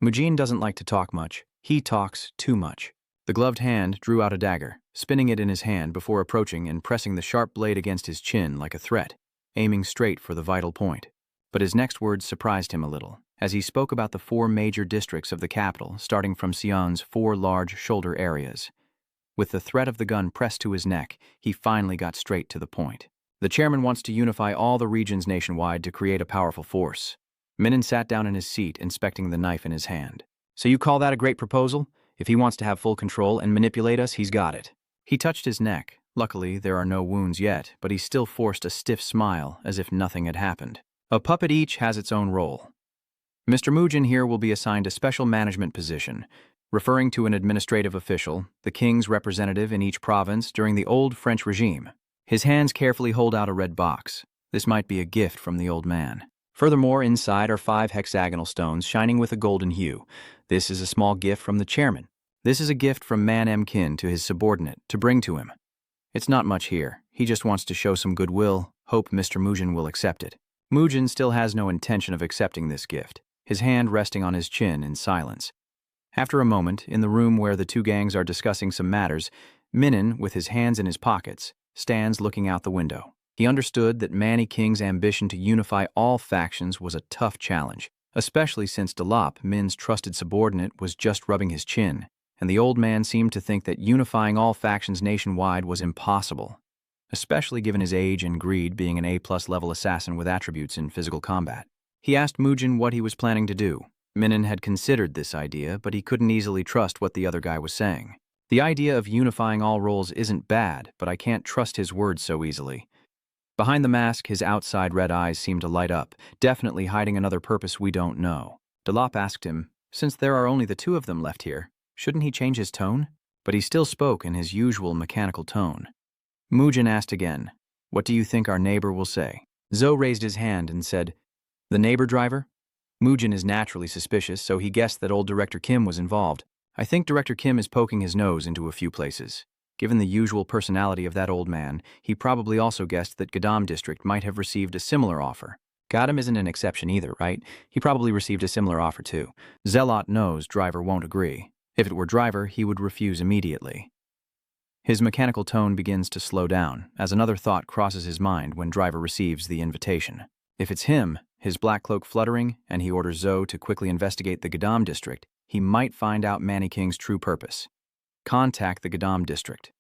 Mujin doesn't like to talk much. He talks too much. The gloved hand drew out a dagger, spinning it in his hand before approaching and pressing the sharp blade against his chin like a threat, aiming straight for the vital point. But his next words surprised him a little, as he spoke about the 4 major districts of the capital, starting from Sion's 4 large shoulder areas. With the threat of the gun pressed to his neck, he finally got straight to the point. The chairman wants to unify all the regions nationwide to create a powerful force. Minin sat down in his seat, inspecting the knife in his hand. So you call that a great proposal? If he wants to have full control and manipulate us, he's got it. He touched his neck. Luckily, there are no wounds yet, but he still forced a stiff smile as if nothing had happened. A puppet each has its own role. Mr. Mujin here will be assigned a special management position, referring to an administrative official, the king's representative in each province during the old French regime. His hands carefully hold out a red box. This might be a gift from the old man. Furthermore, inside are 5 hexagonal stones shining with a golden hue. This is a small gift from the chairman. This is a gift from Man M. Kin to his subordinate to bring to him. It's not much here. He just wants to show some goodwill, hope Mr. Mujin will accept it. Mujin still has no intention of accepting this gift, his hand resting on his chin in silence. After a moment, in the room where the two gangs are discussing some matters, Minin, with his hands in his pockets, stands looking out the window. He understood that Manny King's ambition to unify all factions was a tough challenge, especially since Delop, Min's trusted subordinate, was just rubbing his chin, and the old man seemed to think that unifying all factions nationwide was impossible, especially given his age and greed, being an A+ level assassin with attributes in physical combat. He asked Mujin what he was planning to do. Minin had considered this idea, but he couldn't easily trust what the other guy was saying. The idea of unifying all roles isn't bad, but I can't trust his words so easily. Behind the mask, his outside red eyes seemed to light up, definitely hiding another purpose we don't know. Delop asked him, since there are only the 2 of them left here, shouldn't he change his tone? But he still spoke in his usual mechanical tone. Mujin asked again, what do you think our neighbor will say? Zhou raised his hand and said, the neighbor driver? Mujin is naturally suspicious, so he guessed that old Director Kim was involved. I think Director Kim is poking his nose into a few places. Given the usual personality of that old man, he probably also guessed that Gaddam District might have received a similar offer. Gaddam isn't an exception either, right? He probably received a similar offer too. Zealot knows driver won't agree. If it were Driver, he would refuse immediately. His mechanical tone begins to slow down, as another thought crosses his mind when Driver receives the invitation. If it's him, his black cloak fluttering, and he orders Zoe to quickly investigate the Gadam district, he might find out Manny King's true purpose. Contact the Gadam district.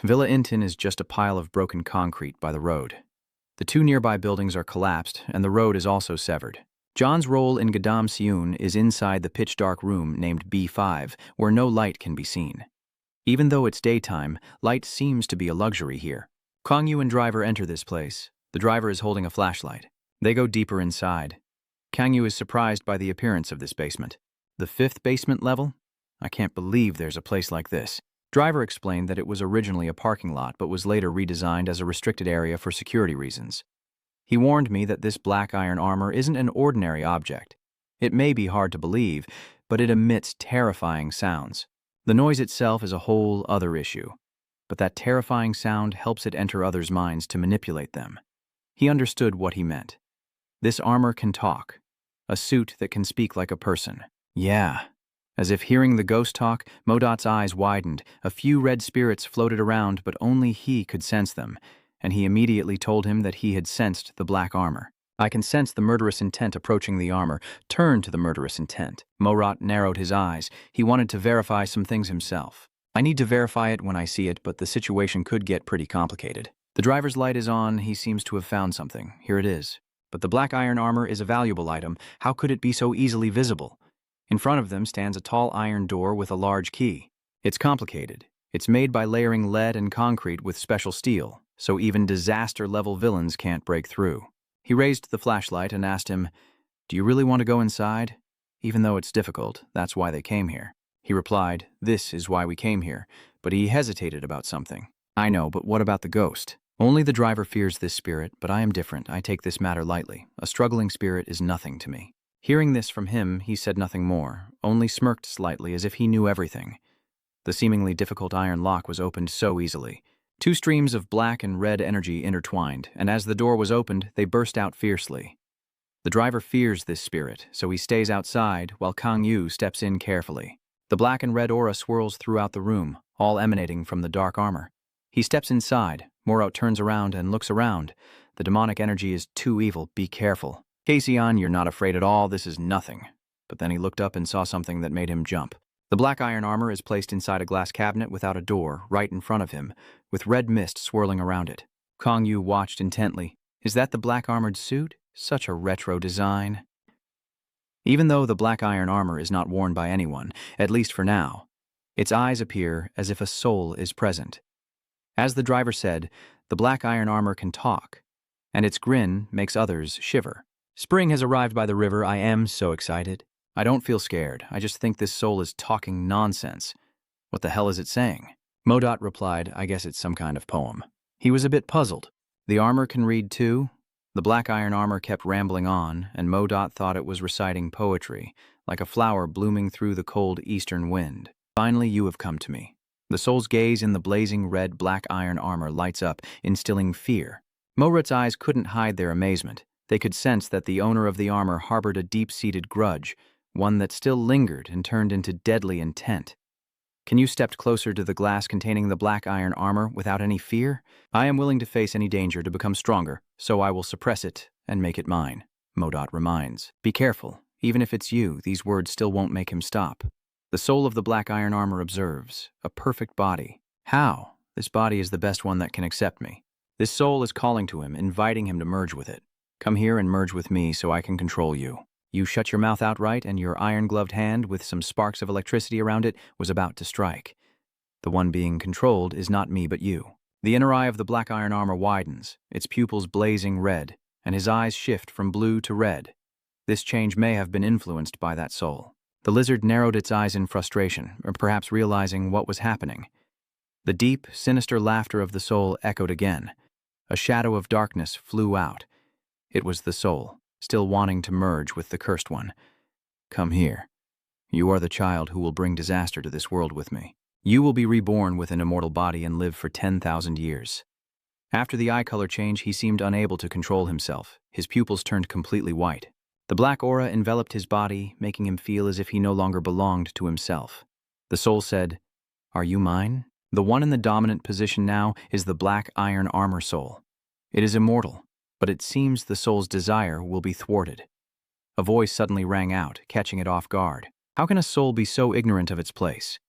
Villa Intin is just a pile of broken concrete by the road. The two nearby buildings are collapsed, and the road is also severed. John's role in Gadam Seun is inside the pitch-dark room named B5, where no light can be seen. Even though it's daytime, light seems to be a luxury here. Kong Yu and Driver enter this place. The driver is holding a flashlight. They go deeper inside. Kang Yu is surprised by the appearance of this basement. The 5th basement level? I can't believe there's a place like this. Driver explained that it was originally a parking lot but was later redesigned as a restricted area for security reasons. He warned me that this black iron armor isn't an ordinary object. It may be hard to believe, but it emits terrifying sounds. The noise itself is a whole other issue, but that terrifying sound helps it enter others' minds to manipulate them. He understood what he meant. This armor can talk. A suit that can speak like a person. Yeah. As if hearing the ghost talk, Modot's eyes widened. A few red spirits floated around, but only he could sense them, and he immediately told him that he had sensed the black armor. I can sense the murderous intent approaching the armor. Turn to the murderous intent. Morot narrowed his eyes. He wanted to verify some things himself. I need to verify it when I see it, but the situation could get pretty complicated. The driver's light is on. He seems to have found something. Here it is. But the black iron armor is a valuable item. How could it be so easily visible? In front of them stands a tall iron door with a large key. It's complicated. It's made by layering lead and concrete with special steel, so even disaster-level villains can't break through. He raised the flashlight and asked him, "Do you really want to go inside? Even though it's difficult, that's why they came here." He replied, "This is why we came here," but he hesitated about something. "I know, but what about the ghost?" "Only the driver fears this spirit, but I am different. I take this matter lightly. A struggling spirit is nothing to me." Hearing this from him, he said nothing more, only smirked slightly as if he knew everything. The seemingly difficult iron lock was opened so easily. 2 streams of black and red energy intertwined, and as the door was opened, they burst out fiercely. The driver fears this spirit, so he stays outside while Kang Yu steps in carefully. The black and red aura swirls throughout the room, all emanating from the dark armor. He steps inside. Morot turns around and looks around. The demonic energy is too evil. Be careful. "Casey-on, you're not afraid at all. This is nothing." But then he looked up and saw something that made him jump. The black iron armor is placed inside a glass cabinet without a door, right in front of him, with red mist swirling around it. Kong Yu watched intently. Is that the black armored suit? Such a retro design. Even though the black iron armor is not worn by anyone, at least for now, its eyes appear as if a soul is present. As the driver said, the black iron armor can talk, and its grin makes others shiver. "Spring has arrived by the river. I am so excited. I don't feel scared. I just think this soul is talking nonsense. What the hell is it saying?" Modot replied, "I guess it's some kind of poem." He was a bit puzzled. The armor can read too? The black iron armor kept rambling on, and Modot thought it was reciting poetry, like a flower blooming through the cold eastern wind. "Finally, you have come to me." The soul's gaze in the blazing red black iron armor lights up, instilling fear. Morot's eyes couldn't hide their amazement. They could sense that the owner of the armor harbored a deep-seated grudge, one that still lingered and turned into deadly intent. "Can you step closer to the glass containing the black iron armor without any fear? I am willing to face any danger to become stronger, so I will suppress it and make it mine," Modot reminds. "Be careful. Even if it's you, these words still won't make him stop." The soul of the black iron armor observes. A perfect body. How? This body is the best one that can accept me. This soul is calling to him, inviting him to merge with it. "Come here and merge with me so I can control you." You shut your mouth outright, and your iron-gloved hand, with some sparks of electricity around it, was about to strike. The one being controlled is not me but you. The inner eye of the black iron armor widens, its pupils blazing red, and his eyes shift from blue to red. This change may have been influenced by that soul. The lizard narrowed its eyes in frustration, or perhaps realizing what was happening. The deep, sinister laughter of the soul echoed again. A shadow of darkness flew out. It was the soul, still wanting to merge with the cursed one. "Come here. You are the child who will bring disaster to this world with me. You will be reborn with an immortal body and live for 10,000 years. After the eye color change, he seemed unable to control himself. His pupils turned completely white. The black aura enveloped his body, making him feel as if he no longer belonged to himself. The soul said, "Are you mine?" The one in the dominant position now is the black iron armor soul. It is immortal, but it seems the soul's desire will be thwarted. A voice suddenly rang out, catching it off guard. How can a soul be so ignorant of its place?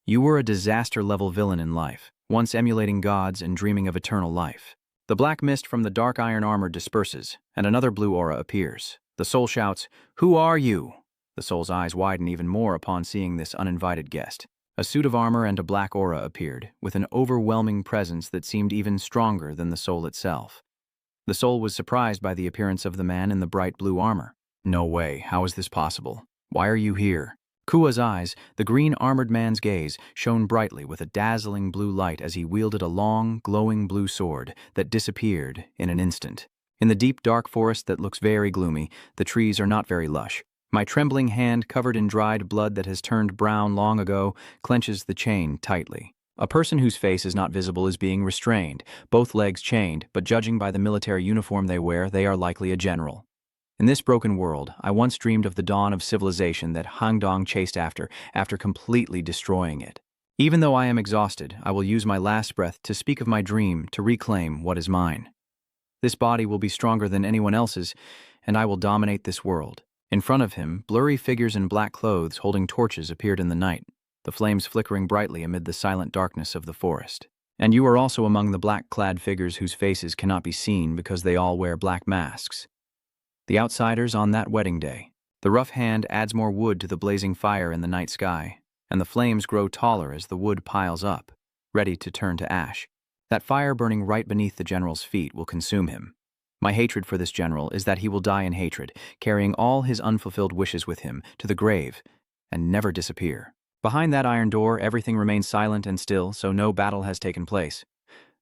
You were a disaster-level villain in life, once emulating gods and dreaming of eternal life. The black mist from the dark iron armor disperses, and another blue aura appears. The soul shouts, "Who are you?" The soul's eyes widen even more upon seeing this uninvited guest. A suit of armor and a black aura appeared, with an overwhelming presence that seemed even stronger than the soul itself. The soul was surprised by the appearance of the man in the bright blue armor. "No way, how is this possible? Why are you here?" Kua's eyes, the green armored man's gaze, shone brightly with a dazzling blue light as he wielded a long, glowing blue sword that disappeared in an instant. In the deep, dark forest that looks very gloomy, the trees are not very lush. My trembling hand, covered in dried blood that has turned brown long ago, clenches the chain tightly. A person whose face is not visible is being restrained, both legs chained, but judging by the military uniform they wear, they are likely a general. In this broken world, I once dreamed of the dawn of civilization that Hangdong chased after completely destroying it. Even though I am exhausted, I will use my last breath to speak of my dream to reclaim what is mine. This body will be stronger than anyone else's, and I will dominate this world. In front of him, blurry figures in black clothes holding torches appeared in the night, the flames flickering brightly amid the silent darkness of the forest. And you are also among the black-clad figures whose faces cannot be seen because they all wear black masks. The outsiders on that wedding day. The rough hand adds more wood to the blazing fire in the night sky, and the flames grow taller as the wood piles up, ready to turn to ash. That fire burning right beneath the general's feet will consume him. My hatred for this general is that he will die in hatred, carrying all his unfulfilled wishes with him to the grave and never disappear. Behind that iron door, everything remains silent and still, so no battle has taken place.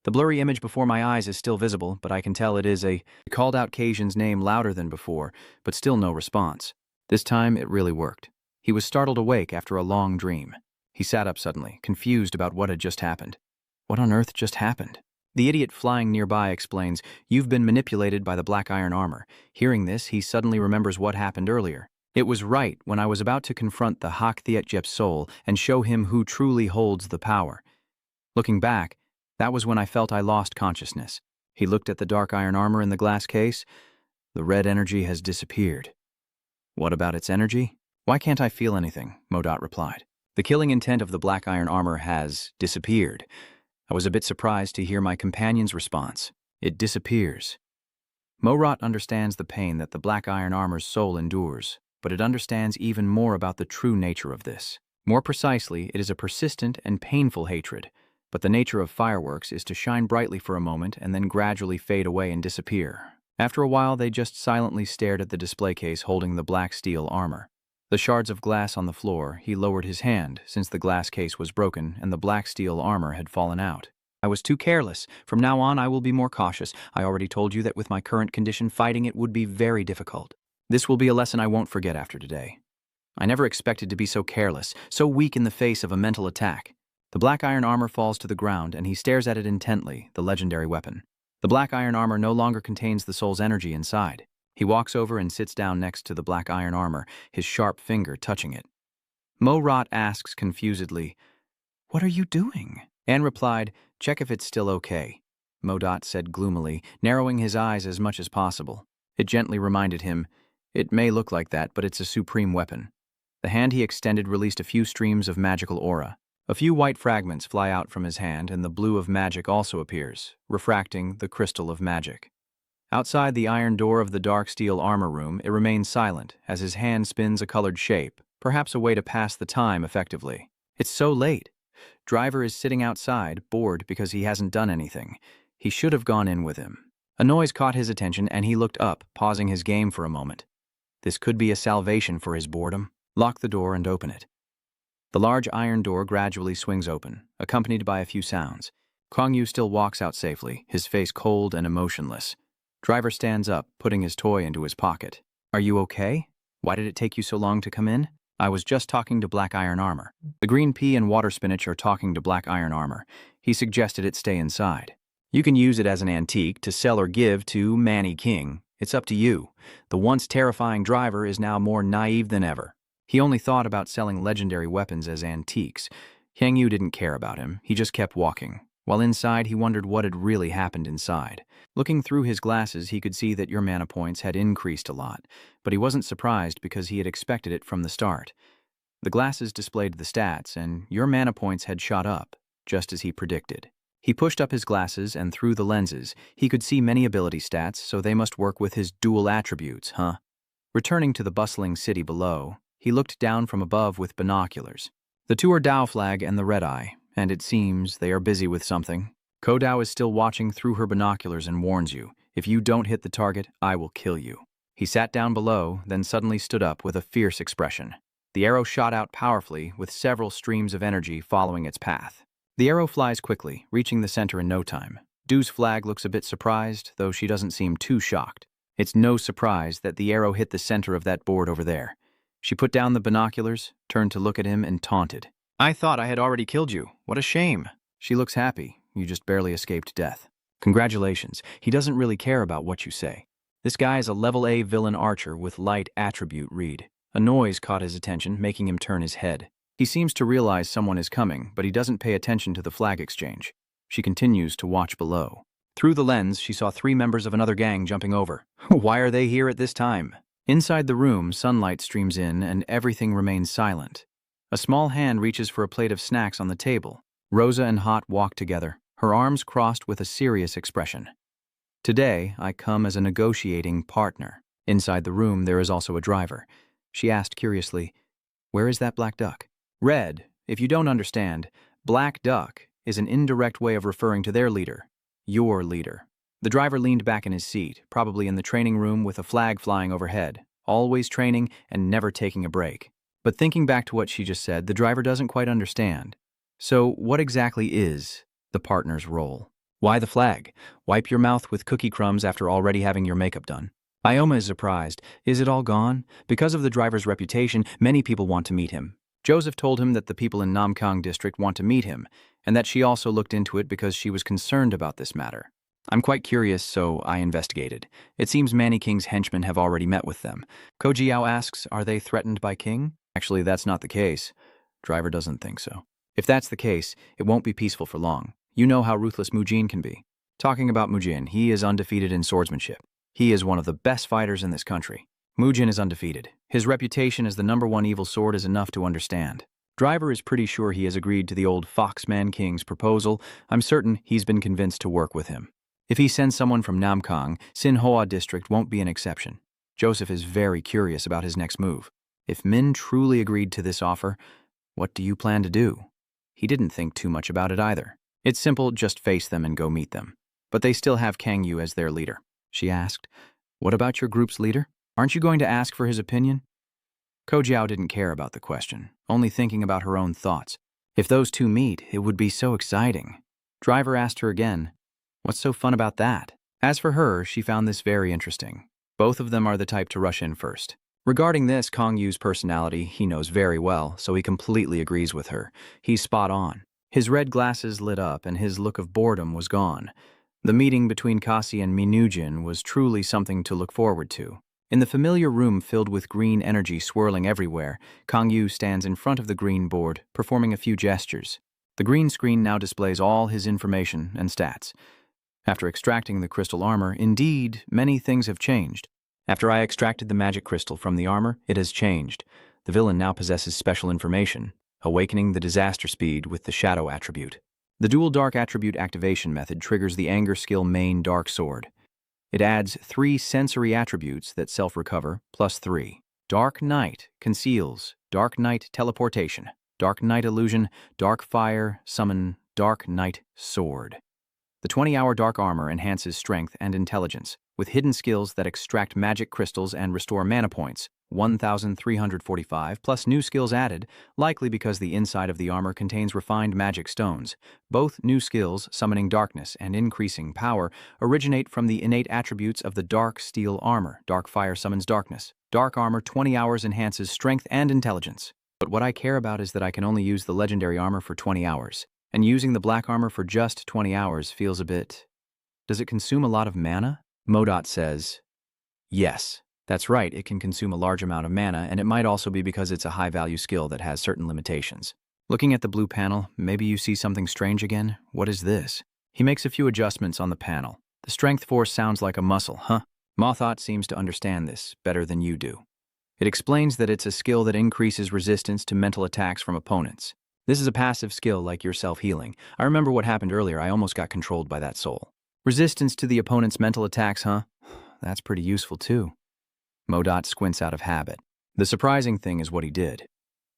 The blurry image before my eyes is still visible, but I can tell it is a called out Kasian's name louder than before, but still no response. This time it really worked. He was startled awake after a long dream. He sat up suddenly, confused about what had just happened. What on earth just happened? The idiot flying nearby explains, "You've been manipulated by the black iron armor." Hearing this, he suddenly remembers what happened earlier. It was right when I was about to confront the Hak Thietjep's soul and show him who truly holds the power. Looking back, that was when I felt I lost consciousness. He looked at the dark iron armor in the glass case. The red energy has disappeared. What about its energy? Why can't I feel anything? Modot replied. The killing intent of the black iron armor has disappeared. I was a bit surprised to hear my companion's response. It disappears. Morot understands the pain that the black iron armor's soul endures, but it understands even more about the true nature of this. More precisely, it is a persistent and painful hatred. But the nature of fireworks is to shine brightly for a moment and then gradually fade away and disappear. After a while, they just silently stared at the display case holding the black steel armor. The shards of glass on the floor, he lowered his hand, since the glass case was broken and the black steel armor had fallen out. I was too careless. From now on, I will be more cautious. I already told you that with my current condition, fighting it would be very difficult. This will be a lesson I won't forget after today. I never expected to be so careless, so weak in the face of a mental attack. The black iron armor falls to the ground, and he stares at it intently, the legendary weapon. The black iron armor no longer contains the soul's energy inside. He walks over and sits down next to the black iron armor, his sharp finger touching it. Morot asks confusedly, "What are you doing?" Anne replied, "Check if it's still okay." Modot said gloomily, narrowing his eyes as much as possible. It gently reminded him, "It may look like that, but it's a supreme weapon." The hand he extended released a few streams of magical aura. A few white fragments fly out from his hand, and the blue of magic also appears, refracting the crystal of magic. Outside the iron door of the dark steel armor room, it remains silent as his hand spins a colored shape, perhaps a way to pass the time effectively. It's so late. Driver is sitting outside, bored because he hasn't done anything. He should have gone in with him. A noise caught his attention, and he looked up, pausing his game for a moment. This could be a salvation for his boredom. Lock the door and open it. The large iron door gradually swings open, accompanied by a few sounds. Kwang-yu still walks out safely, his face cold and emotionless. Driver stands up, putting his toy into his pocket. "Are you okay? Why did it take you so long to come in?" "I was just talking to black iron armor." The green pea and water spinach are talking to black iron armor. He suggested it stay inside. "You can use it as an antique to sell or give to Manny King. It's up to you." The once terrifying driver is now more naive than ever. He only thought about selling legendary weapons as antiques. Kang Yu didn't care about him, he just kept walking. While inside, he wondered what had really happened inside. Looking through his glasses, he could see that your mana points had increased a lot, but he wasn't surprised because he had expected it from the start. The glasses displayed the stats, and your mana points had shot up, just as he predicted. He pushed up his glasses, and through the lenses, he could see many ability stats, so they must work with his dual attributes, huh? Returning to the bustling city below, he looked down from above with binoculars. The two are Dao Flag and the Red Eye, and it seems they are busy with something. Ko Dao is still watching through her binoculars and warns you, if you don't hit the target, I will kill you. He sat down below, then suddenly stood up with a fierce expression. The arrow shot out powerfully, with several streams of energy following its path. The arrow flies quickly, reaching the center in no time. Du's flag looks a bit surprised, though she doesn't seem too shocked. It's no surprise that the arrow hit the center of that board over there. She put down the binoculars, turned to look at him, and taunted. I thought I had already killed you. What a shame. She looks happy. You just barely escaped death. Congratulations. He doesn't really care about what you say. This guy is a level A villain archer with light attribute read. A noise caught his attention, making him turn his head. He seems to realize someone is coming, but he doesn't pay attention to the flag exchange. She continues to watch below. Through the lens, she saw 3 members of another gang jumping over. Why are they here at this time? Inside the room, sunlight streams in, and everything remains silent. A small hand reaches for a plate of snacks on the table. Rosa and Hot walk together, her arms crossed with a serious expression. Today, I come as a negotiating partner. Inside the room, there is also a driver. She asked curiously, where is that black duck? Red, if you don't understand, black duck is an indirect way of referring to their leader, your leader. The driver leaned back in his seat, probably in the training room with a flag flying overhead, always training and never taking a break. But thinking back to what she just said, the driver doesn't quite understand. So what exactly is the partner's role? Why the flag? Wipe your mouth with cookie crumbs after already having your makeup done. Ioma is surprised. Is it all gone? Because of the driver's reputation, many people want to meet him. Joseph told him that the people in Namkang district want to meet him, and that she also looked into it because she was concerned about this matter. I'm quite curious, so I investigated. It seems Manny King's henchmen have already met with them. Ko Jiao asks, are they threatened by King? Actually, that's not the case. Driver doesn't think so. If that's the case, it won't be peaceful for long. You know how ruthless Mujin can be. Talking about Mujin, he is undefeated in swordsmanship. He is one of the best fighters in this country. Mujin is undefeated. His reputation as the #1 evil sword is enough to understand. Driver is pretty sure he has agreed to the old Foxman King's proposal. I'm certain he's been convinced to work with him. If he sends someone from Namkang, Sinhoa district won't be an exception. Joseph is very curious about his next move. If Min truly agreed to this offer, what do you plan to do? He didn't think too much about it either. It's simple, just face them and go meet them. But they still have Kang Yu as their leader. She asked, what about your group's leader? Aren't you going to ask for his opinion? Ko Jiao didn't care about the question, only thinking about her own thoughts. If those two meet, it would be so exciting. Driver asked her again, what's so fun about that? As for her, she found this very interesting. Both of them are the type to rush in first. Regarding this, Kang Yu's personality, he knows very well, so he completely agrees with her. He's spot on. His red glasses lit up and his look of boredom was gone. The meeting between Kasi and Minujin was truly something to look forward to. In the familiar room filled with green energy swirling everywhere, Kang Yu stands in front of the green board, performing a few gestures. The green screen now displays all his information and stats. After extracting the crystal armor, indeed, many things have changed. After I extracted the magic crystal from the armor, it has changed. The villain now possesses special information, awakening the disaster speed with the shadow attribute. The dual dark attribute activation method triggers the anger skill main dark sword. It adds 3 sensory attributes that self-recover, plus 3. Dark Night conceals, Dark Night teleportation, Dark Night illusion, Dark fire, summon, Dark Night sword. The 20-hour dark armor enhances strength and intelligence, with hidden skills that extract magic crystals and restore mana points, 1,345, plus new skills added, likely because the inside of the armor contains refined magic stones. Both new skills, summoning darkness and increasing power, originate from the innate attributes of the dark steel armor. Dark fire summons darkness. Dark armor 20 hours enhances strength and intelligence. But what I care about is that I can only use the legendary armor for 20 hours. And using the black armor for just 20 hours feels a bit... Does it consume a lot of mana? Modot says, yes. That's right, it can consume a large amount of mana, and it might also be because it's a high-value skill that has certain limitations. Looking at the blue panel, maybe you see something strange again? What is this? He makes a few adjustments on the panel. The strength force sounds like a muscle, huh? Mothot seems to understand this better than you do. It explains that it's a skill that increases resistance to mental attacks from opponents. This is a passive skill like your self-healing. I remember what happened earlier. I almost got controlled by that soul. Resistance to the opponent's mental attacks, huh? That's pretty useful too. Modot squints out of habit. The surprising thing is what he did.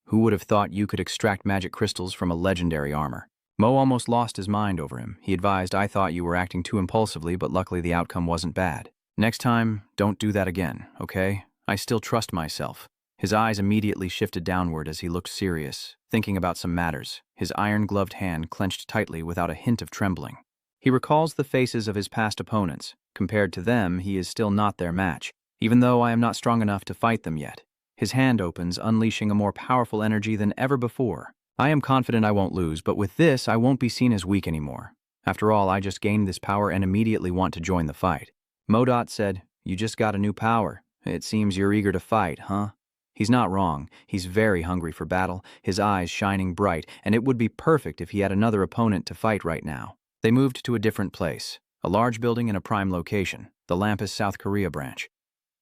Who would have thought you could extract magic crystals from a legendary armor? Mo almost lost his mind over him. He advised, I thought you were acting too impulsively, but luckily the outcome wasn't bad. Next time, don't do that again, okay? I still trust myself. His eyes immediately shifted downward as he looked serious, thinking about some matters, his iron-gloved hand clenched tightly without a hint of trembling. He recalls the faces of his past opponents. Compared to them, he is still not their match, even though I am not strong enough to fight them yet. His hand opens, unleashing a more powerful energy than ever before. I am confident I won't lose, but with this, I won't be seen as weak anymore. After all, I just gained this power and immediately want to join the fight. Modot said, you just got a new power. It seems you're eager to fight, huh? He's not wrong. He's very hungry for battle, his eyes shining bright, and it would be perfect if he had another opponent to fight right now. They moved to a different place, a large building in a prime location, the Lampus South Korea branch.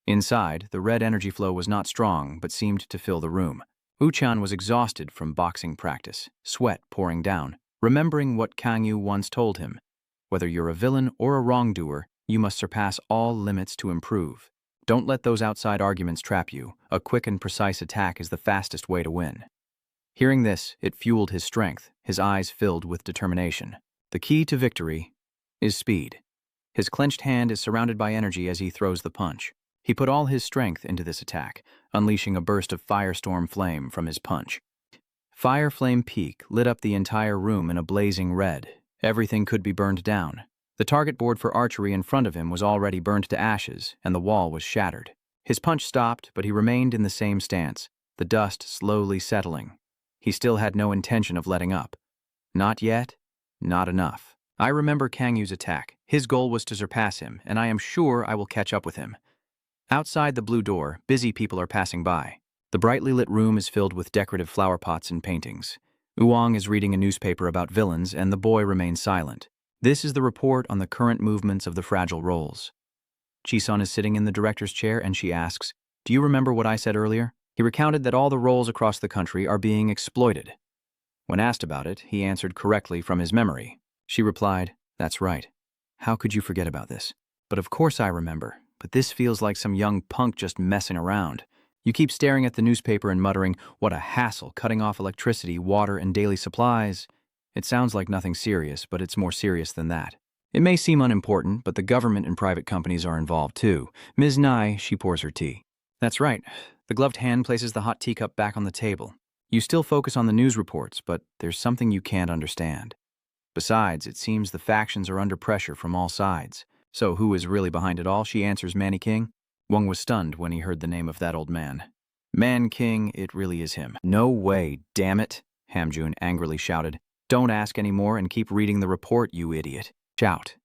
Inside, the red energy flow was not strong, but seemed to fill the room. Uchan was exhausted from boxing practice, sweat pouring down, remembering what Kangyu once told him. Whether you're a villain or a wrongdoer, you must surpass all limits to improve. Don't let those outside arguments trap you. A quick and precise attack is the fastest way to win. Hearing this, it fueled his strength, his eyes filled with determination. The key to victory is speed. His clenched hand is surrounded by energy as he throws the punch. He put all his strength into this attack, unleashing a burst of firestorm flame from his punch. Fire Flame Peak lit up the entire room in a blazing red. Everything could be burned down. The target board for archery in front of him was already burned to ashes, and the wall was shattered. His punch stopped, but he remained in the same stance, the dust slowly settling. He still had no intention of letting up. Not yet, not enough. I remember Kangyu's attack. His goal was to surpass him, and I am sure I will catch up with him. Outside the blue door, busy people are passing by. The brightly lit room is filled with decorative flower pots and paintings. Uong is reading a newspaper about villains, and the boy remains silent. This is the report on the current movements of the fragile roles. Chisun is sitting in the director's chair, and she asks, do you remember what I said earlier? He recounted that all the roles across the country are being exploited. When asked about it, he answered correctly from his memory. She replied, that's right. How could you forget about this? But of course I remember. But this feels like some young punk just messing around. You keep staring at the newspaper and muttering, what a hassle, cutting off electricity, water, and daily supplies. It sounds like nothing serious, but it's more serious than that. It may seem unimportant, but the government and private companies are involved too. Ms. Nye, she pours her tea. That's right. The gloved hand places the hot teacup back on the table. You still focus on the news reports, but there's something you can't understand. Besides, it seems the factions are under pressure from all sides. So who is really behind it all? She answers Manny King. Wong was stunned when he heard the name of that old man. Man King, it really is him. No way, damn it, Hamjun angrily shouted. Don't ask any more and keep reading the report, you idiot. Shout.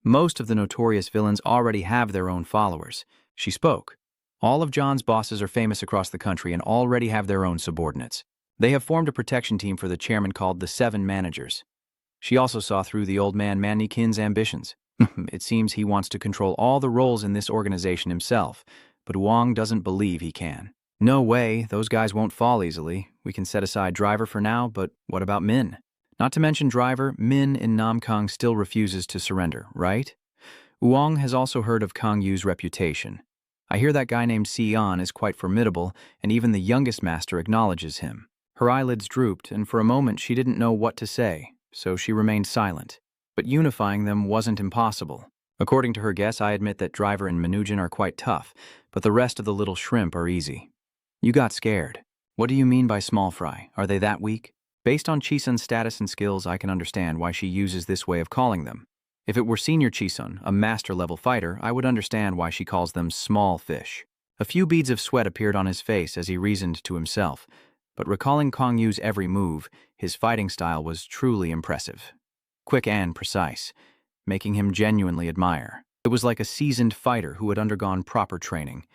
Most of the notorious villains already have their own followers. She spoke. All of John's bosses are famous across the country and already have their own subordinates. They have formed a protection team for the chairman called the Seven Managers. She also saw through the old man Manny Kin's ambitions. It seems he wants to control all the roles in this organization himself, but Wong doesn't believe he can. No way, those guys won't fall easily. We can set aside Driver for now, but what about Min? Not to mention Driver, Min in Namkang still refuses to surrender, right? Wong has also heard of Kang Yu's reputation. I hear that guy named Sion is quite formidable, and even the youngest master acknowledges him. Her eyelids drooped, and for a moment she didn't know what to say, so she remained silent. But unifying them wasn't impossible. According to her guess, I admit that Driver and Manujin are quite tough, but the rest of the little shrimp are easy. You got scared. What do you mean by small fry? Are they that weak? Based on Chisun's status and skills, I can understand why she uses this way of calling them. If it were Senior Chisun, a master-level fighter, I would understand why she calls them small fish. A few beads of sweat appeared on his face as he reasoned to himself, but recalling Kang Yu's every move, his fighting style was truly impressive. Quick and precise, making him genuinely admire. It was like a seasoned fighter who had undergone proper training.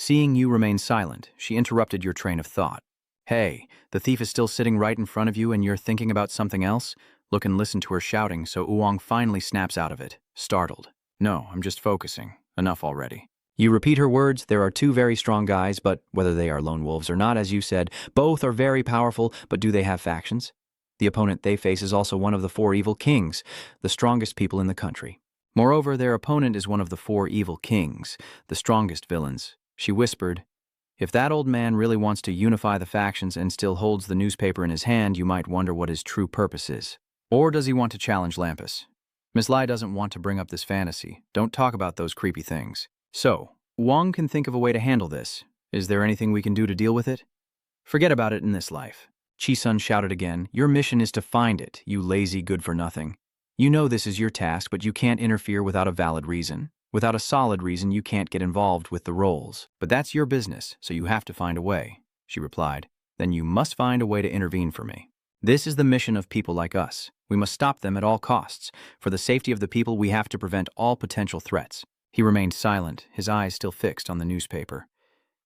Seeing you remain silent, she interrupted your train of thought. Hey, the thief is still sitting right in front of you and you're thinking about something else? Look and listen to her shouting, so Uong finally snaps out of it, startled. No, I'm just focusing. Enough already. You repeat her words, there are two very strong guys, but whether they are lone wolves or not, as you said, both are very powerful, but do they have factions? The opponent they face is also one of the four evil kings, the strongest people in the country. Moreover, their opponent is one of the four evil kings, the strongest villains. She whispered, if that old man really wants to unify the factions and still holds the newspaper in his hand, you might wonder what his true purpose is. Or does he want to challenge Lampus? Miss Lai doesn't want to bring up this fantasy. Don't talk about those creepy things. So, Wong can think of a way to handle this. Is there anything we can do to deal with it? Forget about it in this life. Chi-sun shouted again, your mission is to find it, you lazy good-for-nothing. You know this is your task, but you can't interfere without a valid reason. Without a solid reason, you can't get involved with the roles. But that's your business, so you have to find a way, she replied. Then you must find a way to intervene for me. This is the mission of people like us. We must stop them at all costs. For the safety of the people, we have to prevent all potential threats. He remained silent, his eyes still fixed on the newspaper.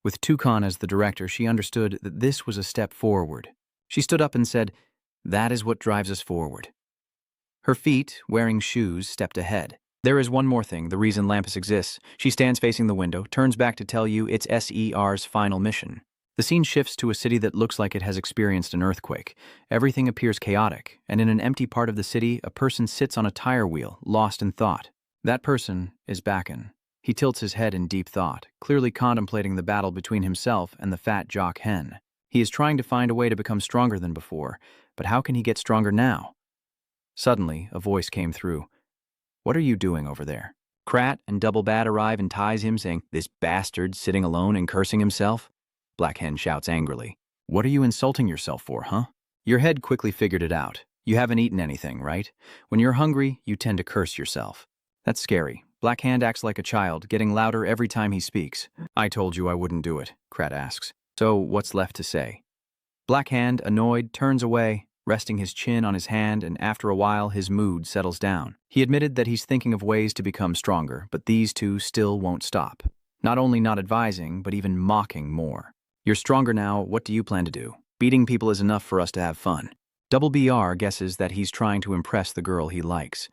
With Tukan as the director, she understood that this was a step forward. She stood up and said, that is what drives us forward. Her feet, wearing shoes, stepped ahead. There is one more thing, the reason Lampus exists. She stands facing the window, turns back to tell you it's SER's final mission. The scene shifts to a city that looks like it has experienced an earthquake. Everything appears chaotic, and in an empty part of the city, a person sits on a tire wheel, lost in thought. That person is Bakken. He tilts his head in deep thought, clearly contemplating the battle between himself and the fat jock hen. He is trying to find a way to become stronger than before, but how can he get stronger now? Suddenly, a voice came through. What are you doing over there? Krat and Double Bad arrive and ties him, saying, this bastard sitting alone and cursing himself? Black Hen shouts angrily. What are you insulting yourself for, huh? Your head quickly figured it out. You haven't eaten anything, right? When you're hungry, you tend to curse yourself. That's scary. Black Hand acts like a child, getting louder every time he speaks. I told you I wouldn't do it, Krat asks. So what's left to say? Black Hand, annoyed, turns away, resting his chin on his hand, and after a while his mood settles down. He admitted that he's thinking of ways to become stronger, but these two still won't stop. Not only not advising, but even mocking more. You're stronger now, what do you plan to do? Beating people is enough for us to have fun. Double BR guesses that he's trying to impress the girl he likes.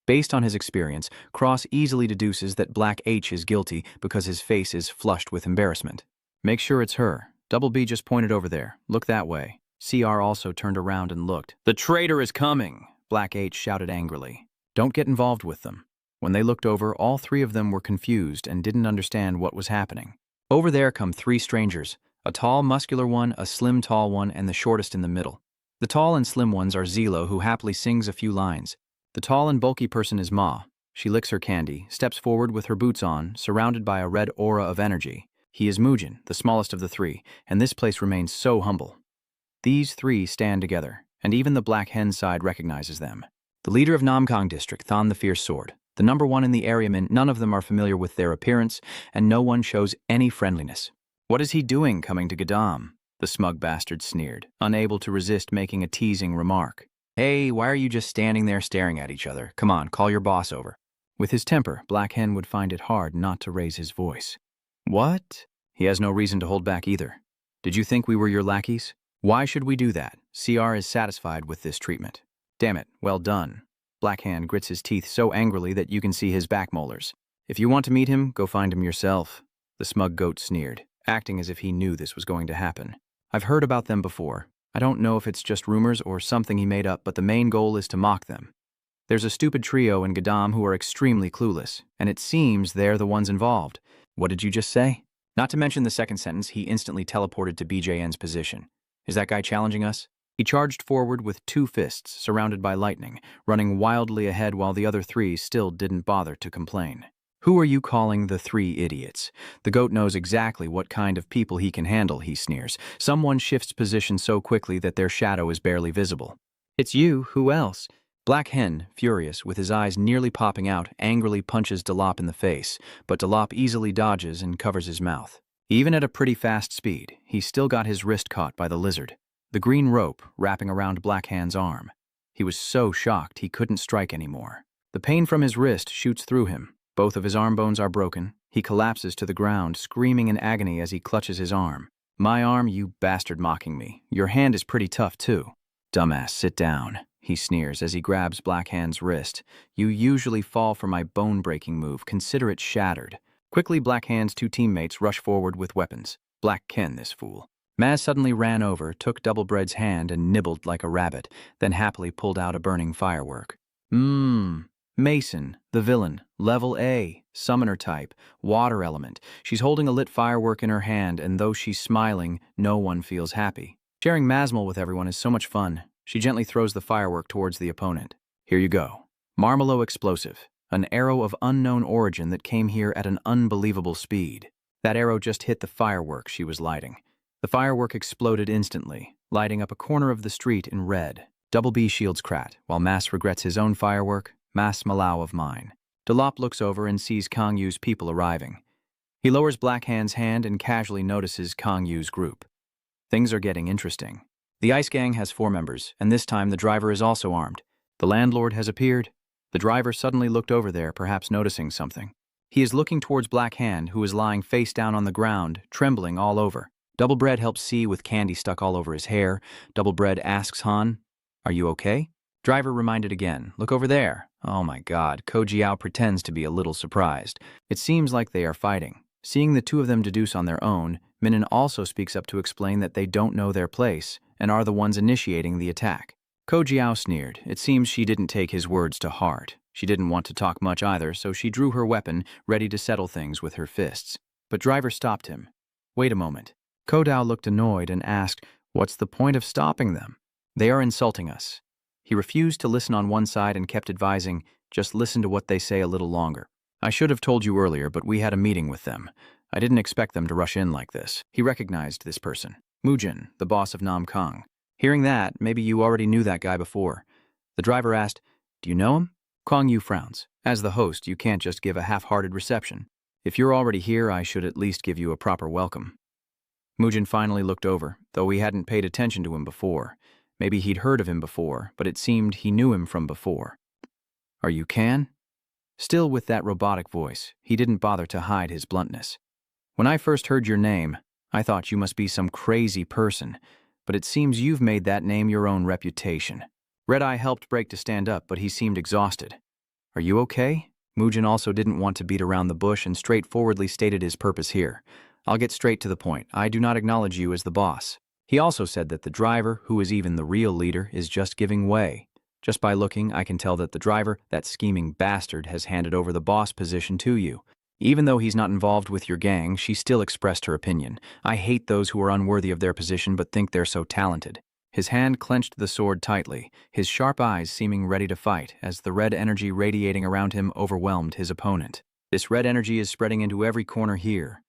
Based on his experience, Cross easily deduces that Black H is guilty because his face is flushed with embarrassment. Make sure it's her. Double B just pointed over there. Look that way. CR also turned around and looked. The traitor is coming, Black H shouted angrily. Don't get involved with them. When they looked over, all three of them were confused and didn't understand what was happening. Over there come three strangers, a tall, muscular one, a slim, tall one, and the shortest in the middle. The tall and slim ones are Zilo, who happily sings a few lines. The tall and bulky person is Ma. She licks her candy, steps forward with her boots on, surrounded by a red aura of energy. He is Mujin, the smallest of the three, and this place remains so humble. These three stand together, and even the Black Hen side recognizes them. The leader of Namkang District, Thon the Fierce Sword. The number one in the area, none of them are familiar with their appearance, and no one shows any friendliness. What is he doing coming to Gadam? The smug bastard sneered, unable to resist making a teasing remark. Hey, why are you just standing there staring at each other? Come on, call your boss over. With his temper, Black Hen would find it hard not to raise his voice. What? He has no reason to hold back either. Did you think we were your lackeys? Why should we do that? CR is satisfied with this treatment. Damn it, well done. Black Hand grits his teeth so angrily that you can see his back molars. If you want to meet him, go find him yourself. The smug goat sneered, acting as if he knew this was going to happen. I've heard about them before. I don't know if it's just rumors or something he made up, but the main goal is to mock them. There's a stupid trio in Gadam who are extremely clueless, and it seems they're the ones involved. What did you just say? Not to mention the second sentence, he instantly teleported to BJN's position. Is that guy challenging us? He charged forward with two fists, surrounded by lightning, running wildly ahead while the other three still didn't bother to complain. Who are you calling the three idiots? The goat knows exactly what kind of people he can handle, he sneers. Someone shifts position so quickly that their shadow is barely visible. It's you, who else? Black Hen, furious, with his eyes nearly popping out, angrily punches Delop in the face, but Delop easily dodges and covers his mouth. Even at a pretty fast speed, he still got his wrist caught by the lizard, the green rope wrapping around Black Hand's arm. He was so shocked he couldn't strike anymore. The pain from his wrist shoots through him. Both of his arm bones are broken. He collapses to the ground, screaming in agony as he clutches his arm. My arm, you bastard, mocking me. Your hand is pretty tough, too. Dumbass, sit down, he sneers as he grabs Blackhand's wrist. You usually fall for my bone-breaking move. Consider it shattered. Quickly, Blackhand's two teammates rush forward with weapons. Black Ken, this fool. Maz suddenly ran over, took Doublebread's hand and nibbled like a rabbit, then happily pulled out a burning firework. Mason, the villain, level A, summoner type, water element. She's holding a lit firework in her hand, and though she's smiling, no one feels happy. Sharing Mazmal with everyone is so much fun. She gently throws the firework towards the opponent. Here you go. Marmelo explosive, an arrow of unknown origin that came here at an unbelievable speed. That arrow just hit the firework she was lighting. The firework exploded instantly, lighting up a corner of the street in red. Double B shields Krat, while Mas regrets his own firework. Mas Malau of mine. Delop looks over and sees Kong Yu's people arriving. He lowers Blackhand's hand and casually notices Kong Yu's group. Things are getting interesting. The Ice Gang has 4 members, and this time the driver is also armed. The landlord has appeared. The driver suddenly looked over there, perhaps noticing something. He is looking towards Blackhand, who is lying face down on the ground, trembling all over. Doublebread helps see with candy stuck all over his hair. Doublebread asks Han, "Are you okay?" Driver reminded again, "Look over there." Oh my god, Ko Jiao pretends to be a little surprised. It seems like they are fighting. Seeing the two of them deduce on their own, Minin also speaks up to explain that they don't know their place and are the ones initiating the attack. Ko Jiao sneered. It seems she didn't take his words to heart. She didn't want to talk much either, so she drew her weapon, ready to settle things with her fists. But Driver stopped him. Wait a moment. Ko Dao looked annoyed and asked, "What's the point of stopping them? They are insulting us." He refused to listen on one side and kept advising, "Just listen to what they say a little longer. I should have told you earlier, but we had a meeting with them. I didn't expect them to rush in like this." He recognized this person. Mujin, the boss of Nam Kong. Hearing that, maybe you already knew that guy before. The driver asked, "Do you know him?" Kong Yu frowns. As the host, you can't just give a half-hearted reception. If you're already here, I should at least give you a proper welcome. Mujin finally looked over, though he hadn't paid attention to him before. Maybe he'd heard of him before, but it seemed he knew him from before. "Are you Kan?" Still with that robotic voice, he didn't bother to hide his bluntness. "When I first heard your name, I thought you must be some crazy person, but it seems you've made that name your own reputation." Red Eye helped Break to stand up, but he seemed exhausted. "Are you okay?" Mujin also didn't want to beat around the bush and straightforwardly stated his purpose here. "I'll get straight to the point. I do not acknowledge you as the boss." He also said that the driver, who is even the real leader, is just giving way. Just by looking, I can tell that the driver, that scheming bastard, has handed over the boss position to you. Even though he's not involved with your gang, she still expressed her opinion. I hate those who are unworthy of their position but think they're so talented. His hand clenched the sword tightly, his sharp eyes seeming ready to fight as the red energy radiating around him overwhelmed his opponent. This red energy is spreading into every corner here.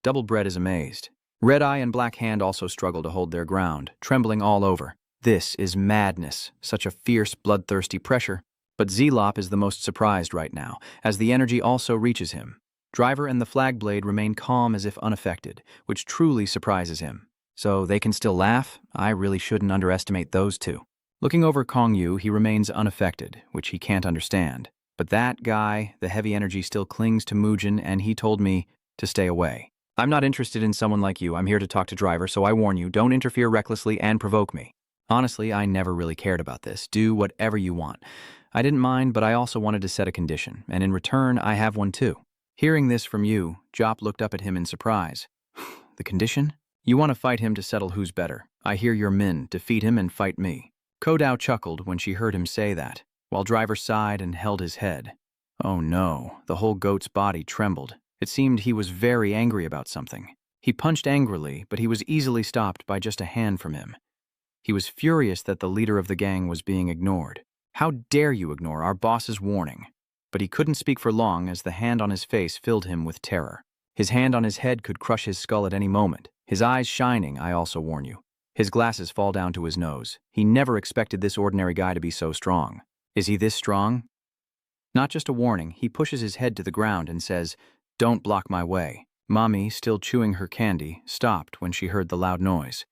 Doublebread is amazed. Red Eye and Black Hand also struggle to hold their ground, trembling all over. This is madness, such a fierce, bloodthirsty pressure. But Zelop is the most surprised right now, as the energy also reaches him. Driver and the Flag Blade remain calm as if unaffected, which truly surprises him. So they can still laugh? I really shouldn't underestimate those two. Looking over Kong Yu, he remains unaffected, which he can't understand. But that guy, the heavy energy still clings to Mujin, and he told me to stay away. "I'm not interested in someone like you. I'm here to talk to Driver, so I warn you, don't interfere recklessly and provoke me." Honestly, I never really cared about this. Do whatever you want. I didn't mind, but I also wanted to set a condition, and in return, I have one too. Hearing this from you, Jop looked up at him in surprise. "The condition? You want to fight him to settle who's better. I hear you're Min. Defeat him and fight me." Ko Dao chuckled when she heard him say that, while Driver sighed and held his head. Oh no, the whole goat's body trembled. It seemed he was very angry about something. He punched angrily, but he was easily stopped by just a hand from him. He was furious that the leader of the gang was being ignored. "How dare you ignore our boss's warning?" But he couldn't speak for long as the hand on his face filled him with terror. His hand on his head could crush his skull at any moment. His eyes shining, I also warn you. His glasses fall down to his nose. He never expected this ordinary guy to be so strong. Is he this strong? Not just a warning, he pushes his head to the ground and says, "Don't block my way." Mommy, still chewing her candy, stopped when she heard the loud noise.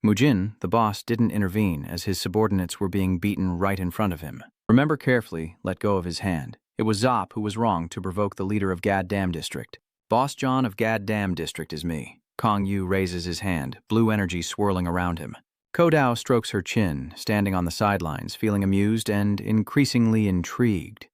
Mujin, the boss, didn't intervene as his subordinates were being beaten right in front of him. "Remember carefully, let go of his hand. It was Zop who was wrong to provoke the leader of Gaddam District. Boss John of Gaddam District is me. Kong Yu raises his hand, blue energy swirling around him. Kodao strokes her chin, standing on the sidelines, feeling amused and increasingly intrigued.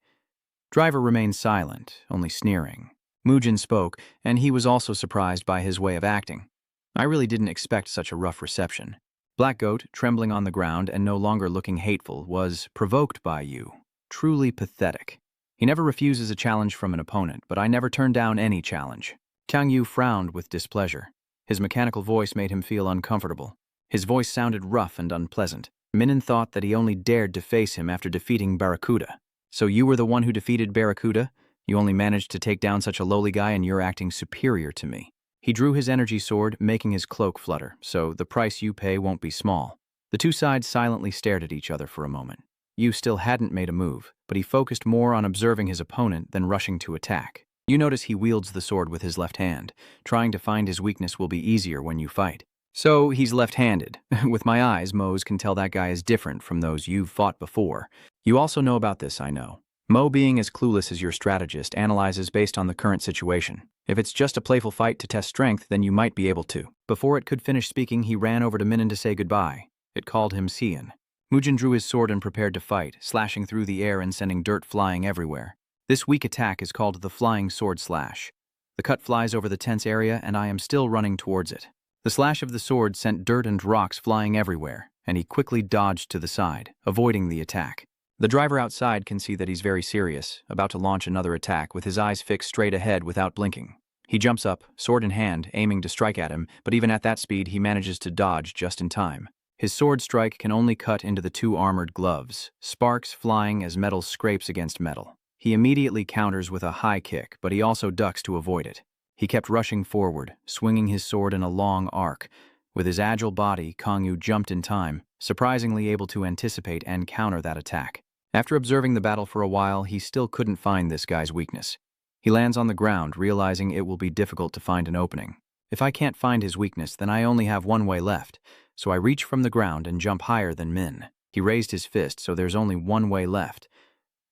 Driver remained silent, only sneering. Mujin spoke, and he was also surprised by his way of acting. I really didn't expect such a rough reception. Black Goat, trembling on the ground and no longer looking hateful, was provoked by you. Truly pathetic. He never refuses a challenge from an opponent, but I never turn down any challenge. Kang Yu frowned with displeasure. His mechanical voice made him feel uncomfortable. His voice sounded rough and unpleasant. Minin thought that he only dared to face him after defeating Barracuda. So you were the one who defeated Barracuda? You only managed to take down such a lowly guy and you're acting superior to me. He drew his energy sword, making his cloak flutter, so the price you pay won't be small. The two sides silently stared at each other for a moment. Yu still hadn't made a move, but he focused more on observing his opponent than rushing to attack. You notice he wields the sword with his left hand. Trying to find his weakness will be easier when you fight. So he's left-handed. With my eyes, Mose can tell that guy is different from those you've fought before. You also know about this, I know. Mo, being as clueless as your strategist, analyzes based on the current situation. If it's just a playful fight to test strength, then you might be able to. Before it could finish speaking, he ran over to Minin to say goodbye. It called him Sian. Mujin drew his sword and prepared to fight, slashing through the air and sending dirt flying everywhere. This weak attack is called the Flying Sword Slash. The cut flies over the tense area, and I am still running towards it. The slash of the sword sent dirt and rocks flying everywhere, and he quickly dodged to the side, avoiding the attack. The driver outside can see that he's very serious, about to launch another attack with his eyes fixed straight ahead without blinking. He jumps up, sword in hand, aiming to strike at him, but even at that speed he manages to dodge just in time. His sword strike can only cut into the two armored gloves, sparks flying as metal scrapes against metal. He immediately counters with a high kick, but he also ducks to avoid it. He kept rushing forward, swinging his sword in a long arc. With his agile body, Kong Yu jumped in time, surprisingly able to anticipate and counter that attack. After observing the battle for a while, he still couldn't find this guy's weakness. He lands on the ground, realizing it will be difficult to find an opening. If I can't find his weakness, then I only have one way left, so I reach from the ground and jump higher than Min. He raised his fist, so there's only one way left.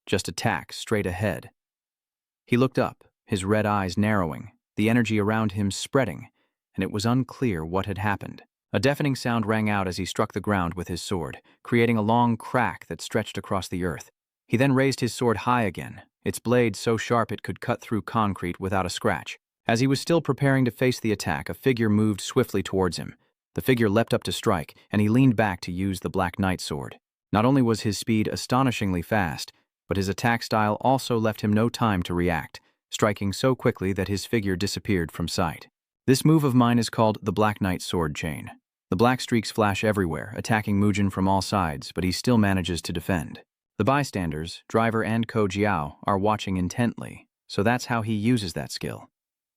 Just attack, straight ahead. He looked up, his red eyes narrowing, the energy around him spreading, and it was unclear what had happened. A deafening sound rang out as he struck the ground with his sword, creating a long crack that stretched across the earth. He then raised his sword high again, its blade so sharp it could cut through concrete without a scratch. As he was still preparing to face the attack, a figure moved swiftly towards him. The figure leapt up to strike, and he leaned back to use the Black Knight sword. Not only was his speed astonishingly fast, but his attack style also left him no time to react, striking so quickly that his figure disappeared from sight. This move of mine is called the Black Knight sword chain. The black streaks flash everywhere, attacking Mujin from all sides, but he still manages to defend. The bystanders, Driver and Ko Jiao, are watching intently, so that's how he uses that skill.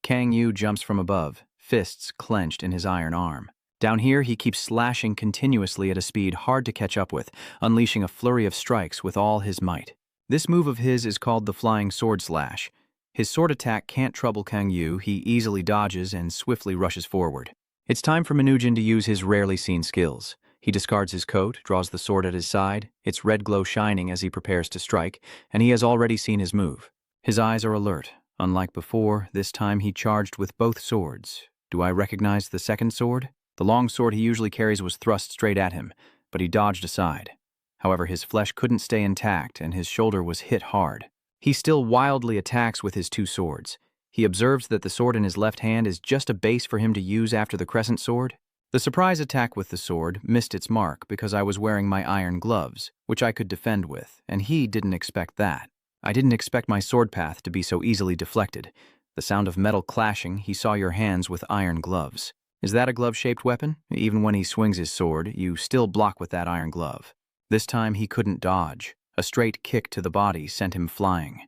Kang Yu jumps from above, fists clenched in his iron arm. Down here, he keeps slashing continuously at a speed hard to catch up with, unleashing a flurry of strikes with all his might. This move of his is called the Flying Sword Slash. His sword attack can't trouble Kang Yu, he easily dodges and swiftly rushes forward. It's time for Manujin to use his rarely seen skills. He discards his coat, draws the sword at his side, its red glow shining as he prepares to strike, and he has already seen his move. His eyes are alert. Unlike before, this time he charged with both swords. Do I recognize the second sword? The long sword he usually carries was thrust straight at him, but he dodged aside. However, his flesh couldn't stay intact, and his shoulder was hit hard. He still wildly attacks with his two swords. He observes that the sword in his left hand is just a base for him to use after the crescent sword. The surprise attack with the sword missed its mark because I was wearing my iron gloves, which I could defend with, and he didn't expect that. I didn't expect my sword path to be so easily deflected. The sound of metal clashing, he saw your hands with iron gloves. Is that a glove-shaped weapon? Even when he swings his sword, you still block with that iron glove. This time he couldn't dodge. A straight kick to the body sent him flying.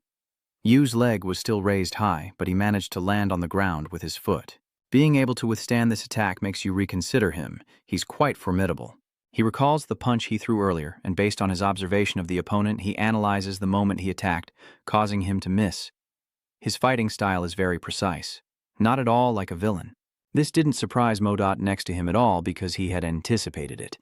Yu's leg was still raised high, but he managed to land on the ground with his foot. Being able to withstand this attack makes you reconsider him. He's quite formidable. He recalls the punch he threw earlier, and based on his observation of the opponent, he analyzes the moment he attacked, causing him to miss. His fighting style is very precise, not at all like a villain. This didn't surprise Modot next to him at all because he had anticipated it.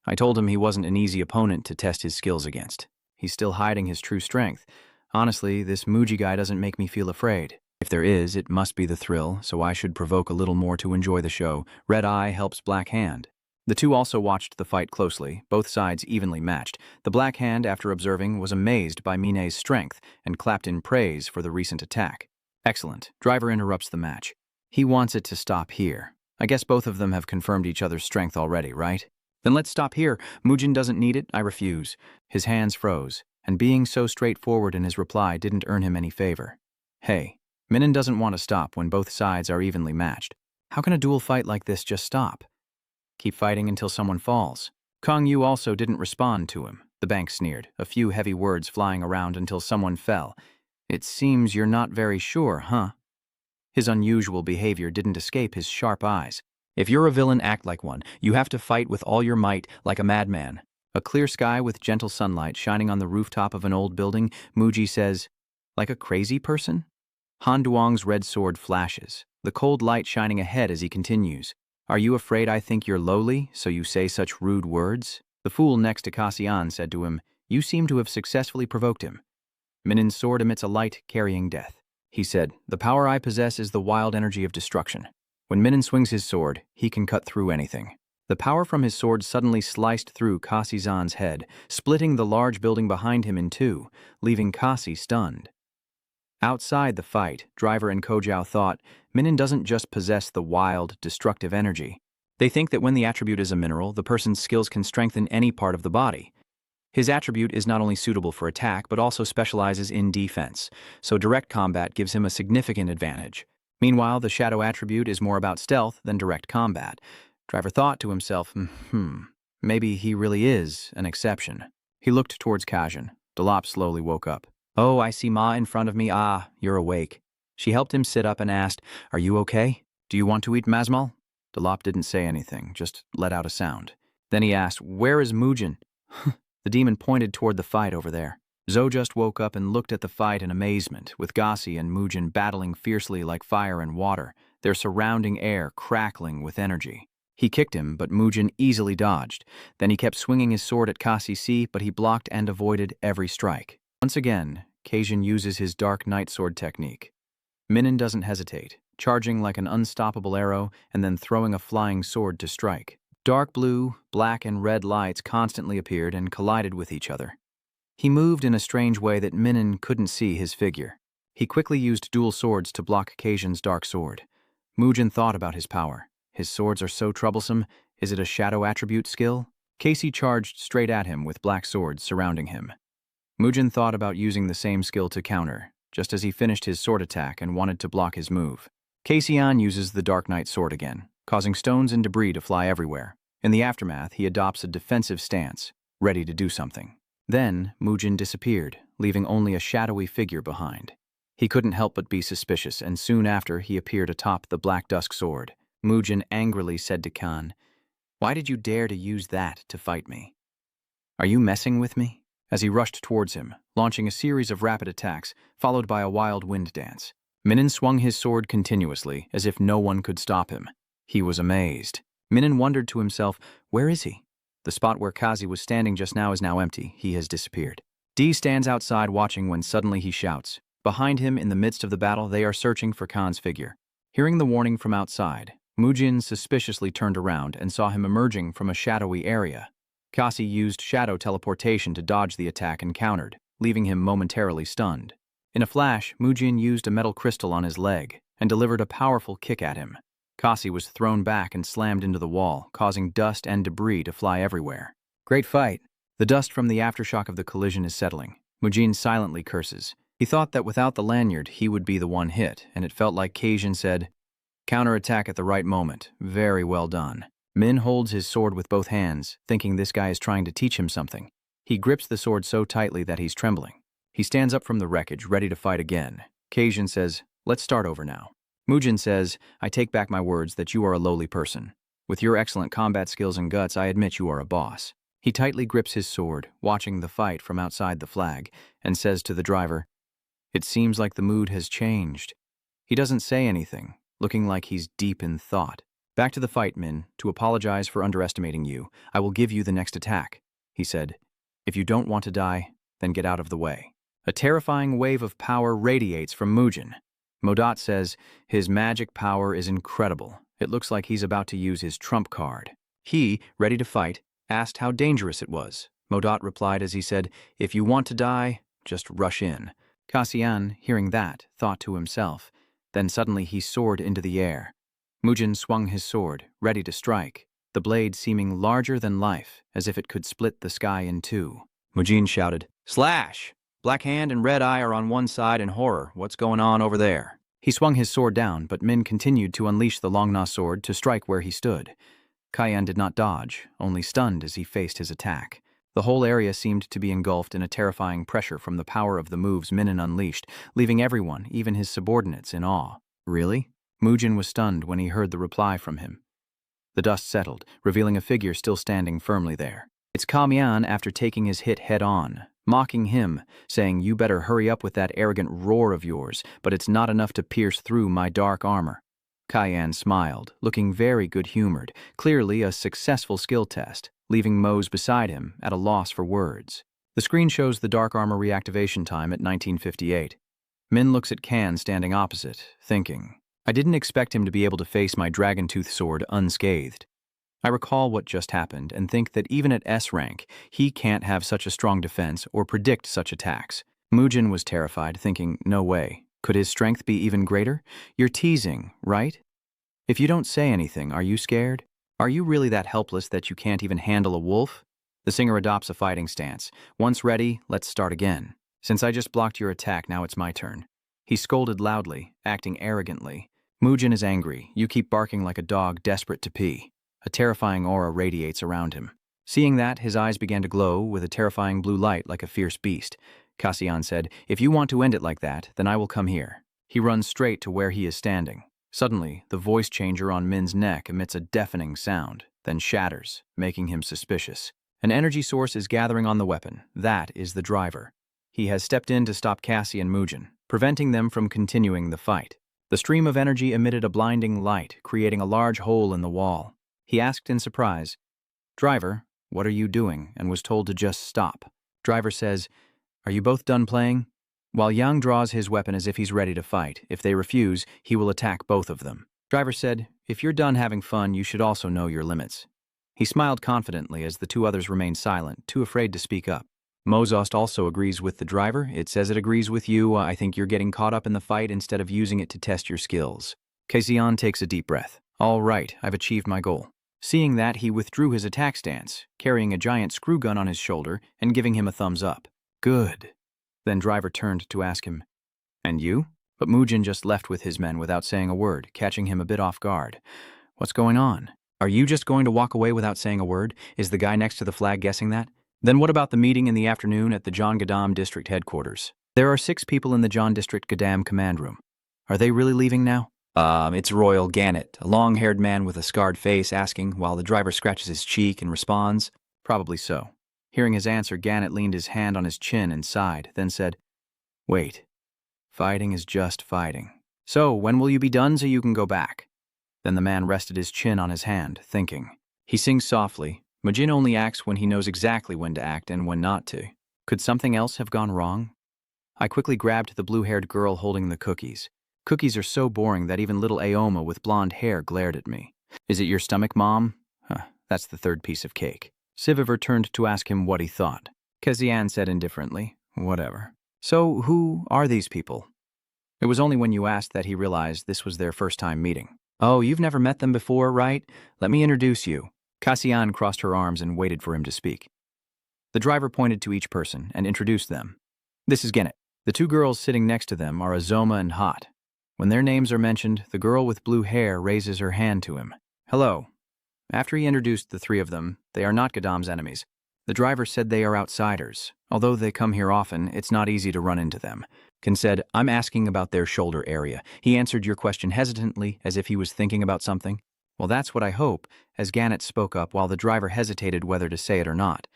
I told him he wasn't an easy opponent to test his skills against. He's still hiding his true strength. Honestly, this Muji guy doesn't make me feel afraid. If there is, it must be the thrill, so I should provoke a little more to enjoy the show. Red eye helps Black Hand. The two also watched the fight closely, both sides evenly matched. The Black Hand, after observing, was amazed by Mine's strength and clapped in praise for the recent attack. Excellent. Driver interrupts the match. He wants it to stop here. I guess both of them have confirmed each other's strength already, right? Then let's stop here. Mujin doesn't need it, I refuse. His hands froze, and being so straightforward in his reply didn't earn him any favor. Hey, Minin doesn't want to stop when both sides are evenly matched. How can a duel fight like this just stop? Keep fighting until someone falls. Kong Yu also didn't respond to him. The bank sneered, a few heavy words flying around until someone fell. It seems you're not very sure, huh? His unusual behavior didn't escape his sharp eyes. If you're a villain, act like one. You have to fight with all your might, like a madman. A clear sky with gentle sunlight shining on the rooftop of an old building, Muji says, like a crazy person? Han Duong's red sword flashes, the cold light shining ahead as he continues. Are you afraid I think you're lowly, so you say such rude words? The fool next to Cassian said to him, You seem to have successfully provoked him. Minin's sword emits a light carrying death. He said, The power I possess is the wild energy of destruction. When Minin swings his sword, he can cut through anything. The power from his sword suddenly sliced through Cassizan's head, splitting the large building behind him in two, leaving Cassi stunned. Outside the fight, Driver and Kojao thought, Minin doesn't just possess the wild, destructive energy. They think that when the attribute is a mineral, the person's skills can strengthen any part of the body. His attribute is not only suitable for attack, but also specializes in defense, so direct combat gives him a significant advantage. Meanwhile, the shadow attribute is more about stealth than direct combat. Driver thought to himself, maybe he really is an exception. He looked towards Kajin. Delop slowly woke up. Oh, I see Ma in front of me. Ah, you're awake. She helped him sit up and asked, Are you okay? Do you want to eat Mazmal? Delop didn't say anything, just let out a sound. Then he asked, Where is Mujin? The demon pointed toward the fight over there. Zhou just woke up and looked at the fight in amazement, with Gassi and Mujin battling fiercely like fire and water, their surrounding air crackling with energy. He kicked him, but Mujin easily dodged. Then he kept swinging his sword at Cassi C, but he blocked and avoided every strike. Once again, Kajin uses his dark night sword technique. Minin doesn't hesitate, charging like an unstoppable arrow and then throwing a flying sword to strike. Dark blue, black, and red lights constantly appeared and collided with each other. He moved in a strange way that Minin couldn't see his figure. He quickly used dual swords to block Kajin's dark sword. Mujin thought about his power. His swords are so troublesome. Is it a shadow attribute skill? Casey charged straight at him with black swords surrounding him. Mujin thought about using the same skill to counter, just as he finished his sword attack and wanted to block his move. Cassian uses the Dark Knight sword again, causing stones and debris to fly everywhere. In the aftermath, he adopts a defensive stance, ready to do something. Then, Mujin disappeared, leaving only a shadowy figure behind. He couldn't help but be suspicious, and soon after, he appeared atop the Black Dusk sword. Mujin angrily said to Khan, Why did you dare to use that to fight me? Are you messing with me? As he rushed towards him, launching a series of rapid attacks, followed by a wild wind dance. Minin swung his sword continuously, as if no one could stop him. He was amazed. Minin wondered to himself, Where is he? The spot where Kazi was standing just now is now empty. He has disappeared. D stands outside watching when suddenly he shouts. Behind him, in the midst of the battle, they are searching for Khan's figure. Hearing the warning from outside, Mujin suspiciously turned around and saw him emerging from a shadowy area. Kasi used shadow teleportation to dodge the attack and countered, leaving him momentarily stunned. In a flash, Mujin used a metal crystal on his leg and delivered a powerful kick at him. Kasi was thrown back and slammed into the wall, causing dust and debris to fly everywhere. Great fight. The dust from the aftershock of the collision is settling. Mujin silently curses. He thought that without the lanyard, he would be the one hit, and it felt like Kajin said, Counterattack at the right moment. Very well done. Min holds his sword with both hands, thinking this guy is trying to teach him something. He grips the sword so tightly that he's trembling. He stands up from the wreckage, ready to fight again. Kajin says, Let's start over now. Mujin says, I take back my words that you are a lowly person. With your excellent combat skills and guts, I admit you are a boss. He tightly grips his sword, watching the fight from outside the flag, and says to the driver, It seems like the mood has changed. He doesn't say anything, looking like he's deep in thought. Back to the fight, Min. To apologize for underestimating you, I will give you the next attack. He said, If you don't want to die, then get out of the way. A terrifying wave of power radiates from Mujin. Modat says, his magic power is incredible. It looks like he's about to use his trump card. He, ready to fight, asked how dangerous it was. Modat replied as he said, if you want to die, just rush in. Cassian, hearing that, thought to himself. Then suddenly he soared into the air. Mujin swung his sword, ready to strike, the blade seeming larger than life, as if it could split the sky in two. Mujin shouted, slash! Black Hand and Red Eye are on one side in horror. What's going on over there? He swung his sword down, but Min continued to unleash the Longna sword to strike where he stood. Cayenne did not dodge, only stunned as he faced his attack. The whole area seemed to be engulfed in a terrifying pressure from the power of the moves Minnan unleashed, leaving everyone, even his subordinates, in awe. Really? Mujin was stunned when he heard the reply from him. The dust settled, revealing a figure still standing firmly there. It's Kamian after taking his hit head-on, mocking him, saying, you better hurry up with that arrogant roar of yours, but it's not enough to pierce through my dark armor. Cayenne smiled, looking very good-humored, clearly a successful skill test, leaving Mose beside him at a loss for words. The screen shows the dark armor reactivation time at 1958. Min looks at Kan standing opposite, thinking, I didn't expect him to be able to face my dragon-tooth sword unscathed. I recall what just happened and think that even at S rank, he can't have such a strong defense or predict such attacks. Mujin was terrified, thinking, no way. Could his strength be even greater? You're teasing, right? If you don't say anything, are you scared? Are you really that helpless that you can't even handle a wolf? The singer adopts a fighting stance. Once ready, let's start again. Since I just blocked your attack, now it's my turn. He scolded loudly, acting arrogantly. Mujin is angry. You keep barking like a dog desperate to pee. A terrifying aura radiates around him. Seeing that, his eyes began to glow with a terrifying blue light like a fierce beast. Cassian said, if you want to end it like that, then I will come here. He runs straight to where he is standing. Suddenly, the voice changer on Min's neck emits a deafening sound, then shatters, making him suspicious. An energy source is gathering on the weapon. That is the driver. He has stepped in to stop Cassie and Mujin, preventing them from continuing the fight. The stream of energy emitted a blinding light, creating a large hole in the wall. He asked in surprise, Driver, what are you doing? And was told to just stop. Driver says, are you both done playing? While Yang draws his weapon as if he's ready to fight. If they refuse, he will attack both of them. Driver said, if you're done having fun, you should also know your limits. He smiled confidently as the two others remained silent, too afraid to speak up. Mozost also agrees with the driver. It says it agrees with you. I think you're getting caught up in the fight instead of using it to test your skills. Cassian takes a deep breath. All right, I've achieved my goal. Seeing that, he withdrew his attack stance, carrying a giant screw gun on his shoulder and giving him a thumbs up. Good. Then Driver turned to ask him, and you? But Mujin just left with his men without saying a word, catching him a bit off guard. What's going on? Are you just going to walk away without saying a word? Is the guy next to the flag guessing that? Then what about the meeting in the afternoon at the John Gadam District headquarters? There are 6 people in the John District Gadam command room. Are they really leaving now? It's Royal Gannett, a long-haired man with a scarred face, asking, while the driver scratches his cheek and responds, probably so. Hearing his answer, Gannett leaned his hand on his chin and sighed, then said, wait, fighting is just fighting. So, when will you be done so you can go back? Then the man rested his chin on his hand, thinking. He sings softly. Mujin only acts when he knows exactly when to act and when not to. Could something else have gone wrong? I quickly grabbed the blue-haired girl holding the cookies. Cookies are so boring that even little Aoma with blonde hair glared at me. Is it your stomach, Mom? That's the 3rd piece of cake. Siviver turned to ask him what he thought. Cassian said indifferently, whatever. So, who are these people? It was only when you asked that he realized this was their first time meeting. Oh, you've never met them before, right? Let me introduce you. Cassian crossed her arms and waited for him to speak. The driver pointed to each person and introduced them. This is Gennett. The 2 girls sitting next to them are Azoma and Hot. When their names are mentioned, the girl with blue hair raises her hand to him. Hello. After he introduced the 3 of them, they are not Gadam's enemies. The driver said they are outsiders. Although they come here often, it's not easy to run into them. Ken said, I'm asking about their shoulder area. He answered your question hesitantly, as if he was thinking about something. Well, that's what I hope, as Gannett spoke up while the driver hesitated whether to say it or not.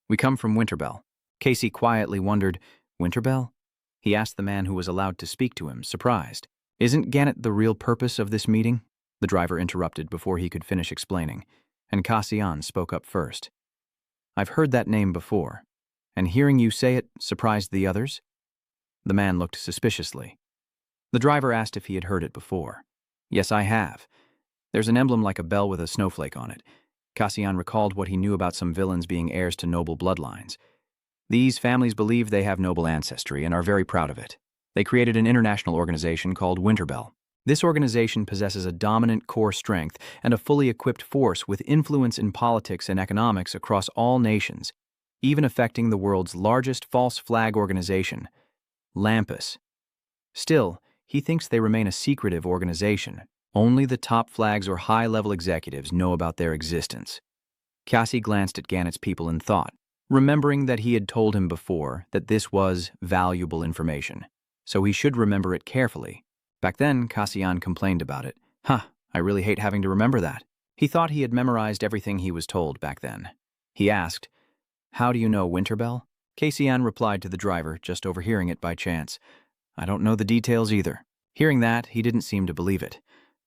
We come from Winterbell. Casey quietly wondered, Winterbell? He asked the man who was allowed to speak to him, surprised. Isn't Gannett the real purpose of this meeting? The driver interrupted before he could finish explaining, and Cassian spoke up first. I've heard that name before, and hearing you say it surprised the others. The man looked suspiciously. The driver asked if he had heard it before. Yes, I have. There's an emblem like a bell with a snowflake on it. Cassian recalled what he knew about some villains being heirs to noble bloodlines. These families believe they have noble ancestry and are very proud of it. They created an international organization called Winterbell. This organization possesses a dominant core strength and a fully equipped force with influence in politics and economics across all nations, even affecting the world's largest false flag organization, Lampus. Still, he thinks they remain a secretive organization. Only the top flags or high-level executives know about their existence. Cassie glanced at Gannett's people in thought, remembering that he had told him before that this was valuable information, so he should remember it carefully. Back then, Cassian complained about it. I really hate having to remember that. He thought he had memorized everything he was told back then. He asked, "How do you know Winterbell?" Cassian replied to the driver, just overhearing it by chance. "I don't know the details either." Hearing that, he didn't seem to believe it.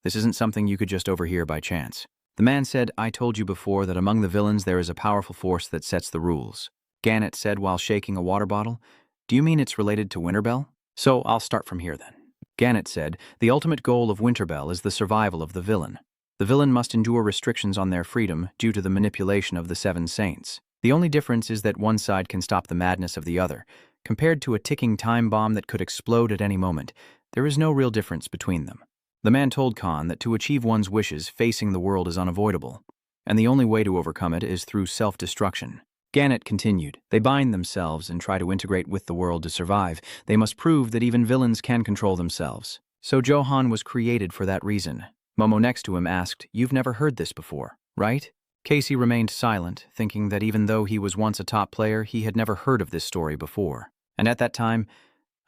This isn't something you could just overhear by chance. The man said, "I told you before that among the villains there is a powerful force that sets the rules." Gannett said while shaking a water bottle, "Do you mean it's related to Winterbell? So I'll start from here then." Gannett said, "The ultimate goal of Winterbell is the survival of the villain. The villain must endure restrictions on their freedom due to the manipulation of the Seven Saints. The only difference is that one side can stop the madness of the other. Compared to a ticking time bomb that could explode at any moment, there is no real difference between them." The man told Khan that to achieve one's wishes, facing the world is unavoidable, and the only way to overcome it is through self-destruction. Gannett continued, "They bind themselves and try to integrate with the world to survive. They must prove that even villains can control themselves. So Johan was created for that reason." Momo next to him asked, "You've never heard this before, right?" Casey remained silent, thinking that even though he was once a top player, he had never heard of this story before. And at that time,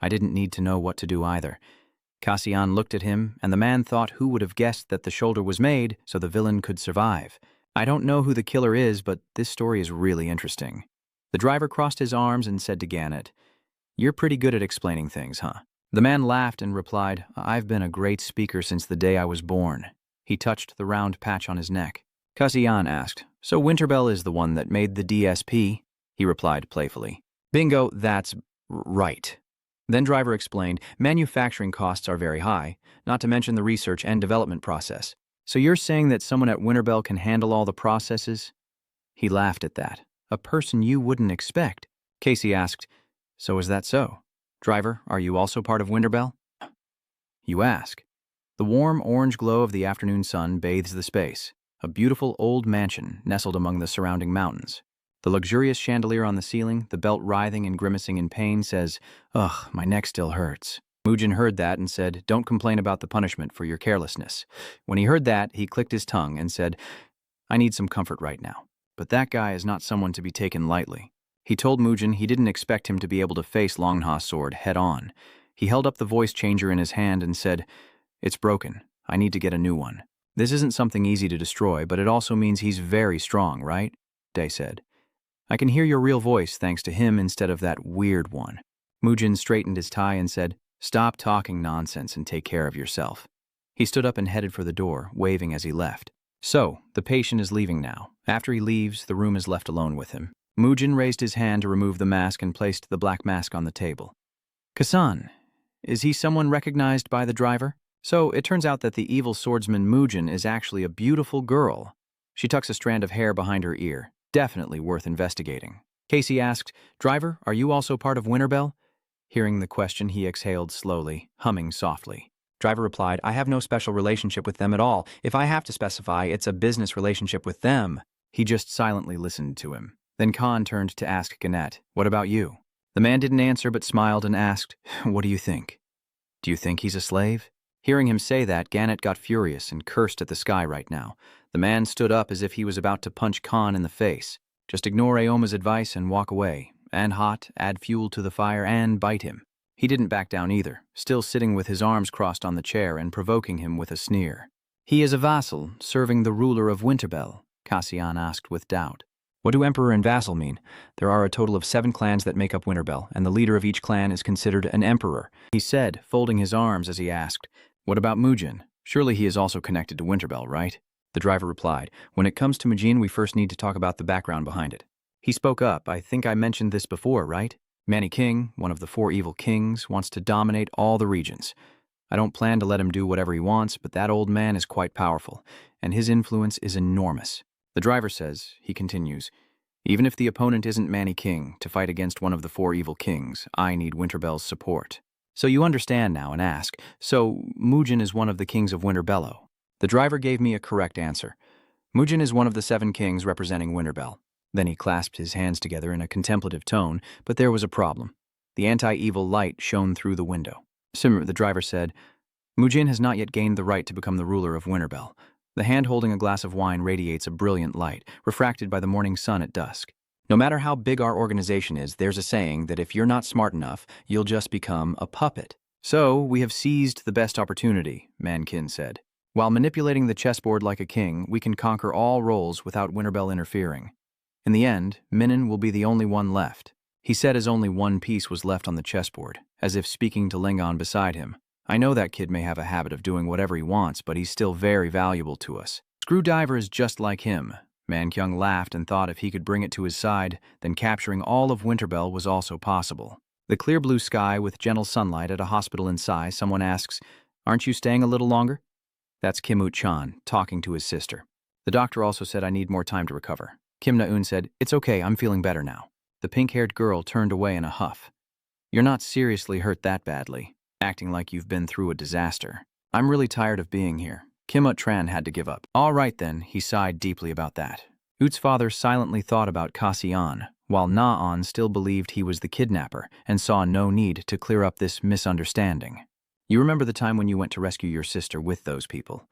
I didn't need to know what to do either. Cassian looked at him, and the man thought who would have guessed that the shoulder was made so the villain could survive. "I don't know who the killer is, but this story is really interesting." The driver crossed his arms and said to Gannett, "You're pretty good at explaining things, huh?" The man laughed and replied, "I've been a great speaker since the day I was born." He touched the round patch on his neck. Cassian asked, "So Winterbell is the one that made the DSP?" He replied playfully, "Bingo, that's right." Then driver explained, "Manufacturing costs are very high, not to mention the research and development process. So you're saying that someone at Winterbell can handle all the processes?" He laughed at that. "A person you wouldn't expect." Casey asked, "So is that so? Driver, are you also part of Winterbell?" You ask. The warm orange glow of the afternoon sun bathes the space, a beautiful old mansion nestled among the surrounding mountains. The luxurious chandelier on the ceiling, the belt writhing and grimacing in pain, says, "Ugh, my neck still hurts." Mugen heard that and said, "Don't complain about the punishment for your carelessness." When he heard that, he clicked his tongue and said, "I need some comfort right now. But that guy is not someone to be taken lightly." He told Mugen he didn't expect him to be able to face Longha's sword head-on. He held up the voice changer in his hand and said, "It's broken. I need to get a new one." "This isn't something easy to destroy, but it also means he's very strong, right?" Day said. "I can hear your real voice thanks to him instead of that weird one." Mugen straightened his tie and said, "Stop talking nonsense and take care of yourself." He stood up and headed for the door, waving as he left. So, the patient is leaving now. After he leaves, the room is left alone with him. Mugen raised his hand to remove the mask and placed the black mask on the table. "Kasan, is he someone recognized by the driver?" So, it turns out that the evil swordsman Mugen is actually a beautiful girl. She tucks a strand of hair behind her ear. Definitely worth investigating. Casey asked, "Driver, are you also part of Winterbell?" Hearing the question, he exhaled slowly, humming softly. Driver replied, "I have no special relationship with them at all. If I have to specify, it's a business relationship with them." He just silently listened to him. Then Khan turned to ask Gannett, "What about you?" The man didn't answer but smiled and asked, "What do you think?" "Do you think he's a slave?" Hearing him say that, Gannett got furious and cursed at the sky right now. The man stood up as if he was about to punch Khan in the face. Just ignore Aoma's advice and walk away. And hot, add fuel to the fire, and bite him. He didn't back down either, still sitting with his arms crossed on the chair and provoking him with a sneer. "He is a vassal, serving the ruler of Winterbell," Cassian asked with doubt. "What do emperor and vassal mean?" "There are a total of 7 clans that make up Winterbell, and the leader of each clan is considered an emperor," he said, folding his arms as he asked, "What about Mugen? Surely he is also connected to Winterbell, right?" The driver replied, "When it comes to Mugen, we first need to talk about the background behind it." He spoke up, "I think I mentioned this before, right?" Manny King, one of the four evil kings, wants to dominate all the regions. I don't plan to let him do whatever he wants, but that old man is quite powerful, and his influence is enormous. The driver says, he continues, even if the opponent isn't Manny King, to fight against one of the four evil kings, I need Winterbell's support. So you understand now and ask, so Mujin is one of the kings of Winterbello? The driver gave me a correct answer. Mujin is one of the 7 kings representing Winterbell. Then he clasped his hands together in a contemplative tone, but there was a problem. The anti-evil light shone through the window. The driver said, Mujin has not yet gained the right to become the ruler of Winterbell. The hand holding a glass of wine radiates a brilliant light, refracted by the morning sun at dusk. No matter how big our organization is, there's a saying that if you're not smart enough, you'll just become a puppet. So, we have seized the best opportunity, Mankin said. While manipulating the chessboard like a king, we can conquer all roles without Winterbell interfering. In the end, Minnan will be the only one left. He said as only one piece was left on the chessboard, as if speaking to Lingon beside him. I know that kid may have a habit of doing whatever he wants, but he's still very valuable to us. Screwdriver is just like him. Mankyung laughed and thought if he could bring it to his side, then capturing all of Winterbell was also possible. The clear blue sky with gentle sunlight at a hospital in Sai, someone asks, aren't you staying a little longer? That's Kim Woo-chan, talking to his sister. The doctor also said I need more time to recover. Kim Na-eun said, it's okay, I'm feeling better now. The pink-haired girl turned away in a huff. You're not seriously hurt that badly, acting like you've been through a disaster. I'm really tired of being here. Kim Ut-tran had to give up. All right then, he sighed deeply about that. Ut's father silently thought about Kasian, while Na-on still believed he was the kidnapper and saw no need to clear up this misunderstanding. You remember the time when you went to rescue your sister with those people?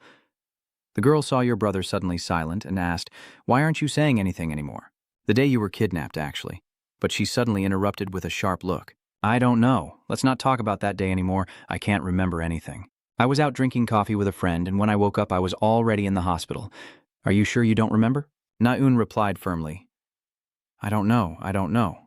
The girl saw your brother suddenly silent and asked, why aren't you saying anything anymore? The day you were kidnapped, actually. But she suddenly interrupted with a sharp look. I don't know. Let's not talk about that day anymore. I can't remember anything. I was out drinking coffee with a friend, and when I woke up, I was already in the hospital. Are you sure you don't remember? Na-eun replied firmly. I don't know.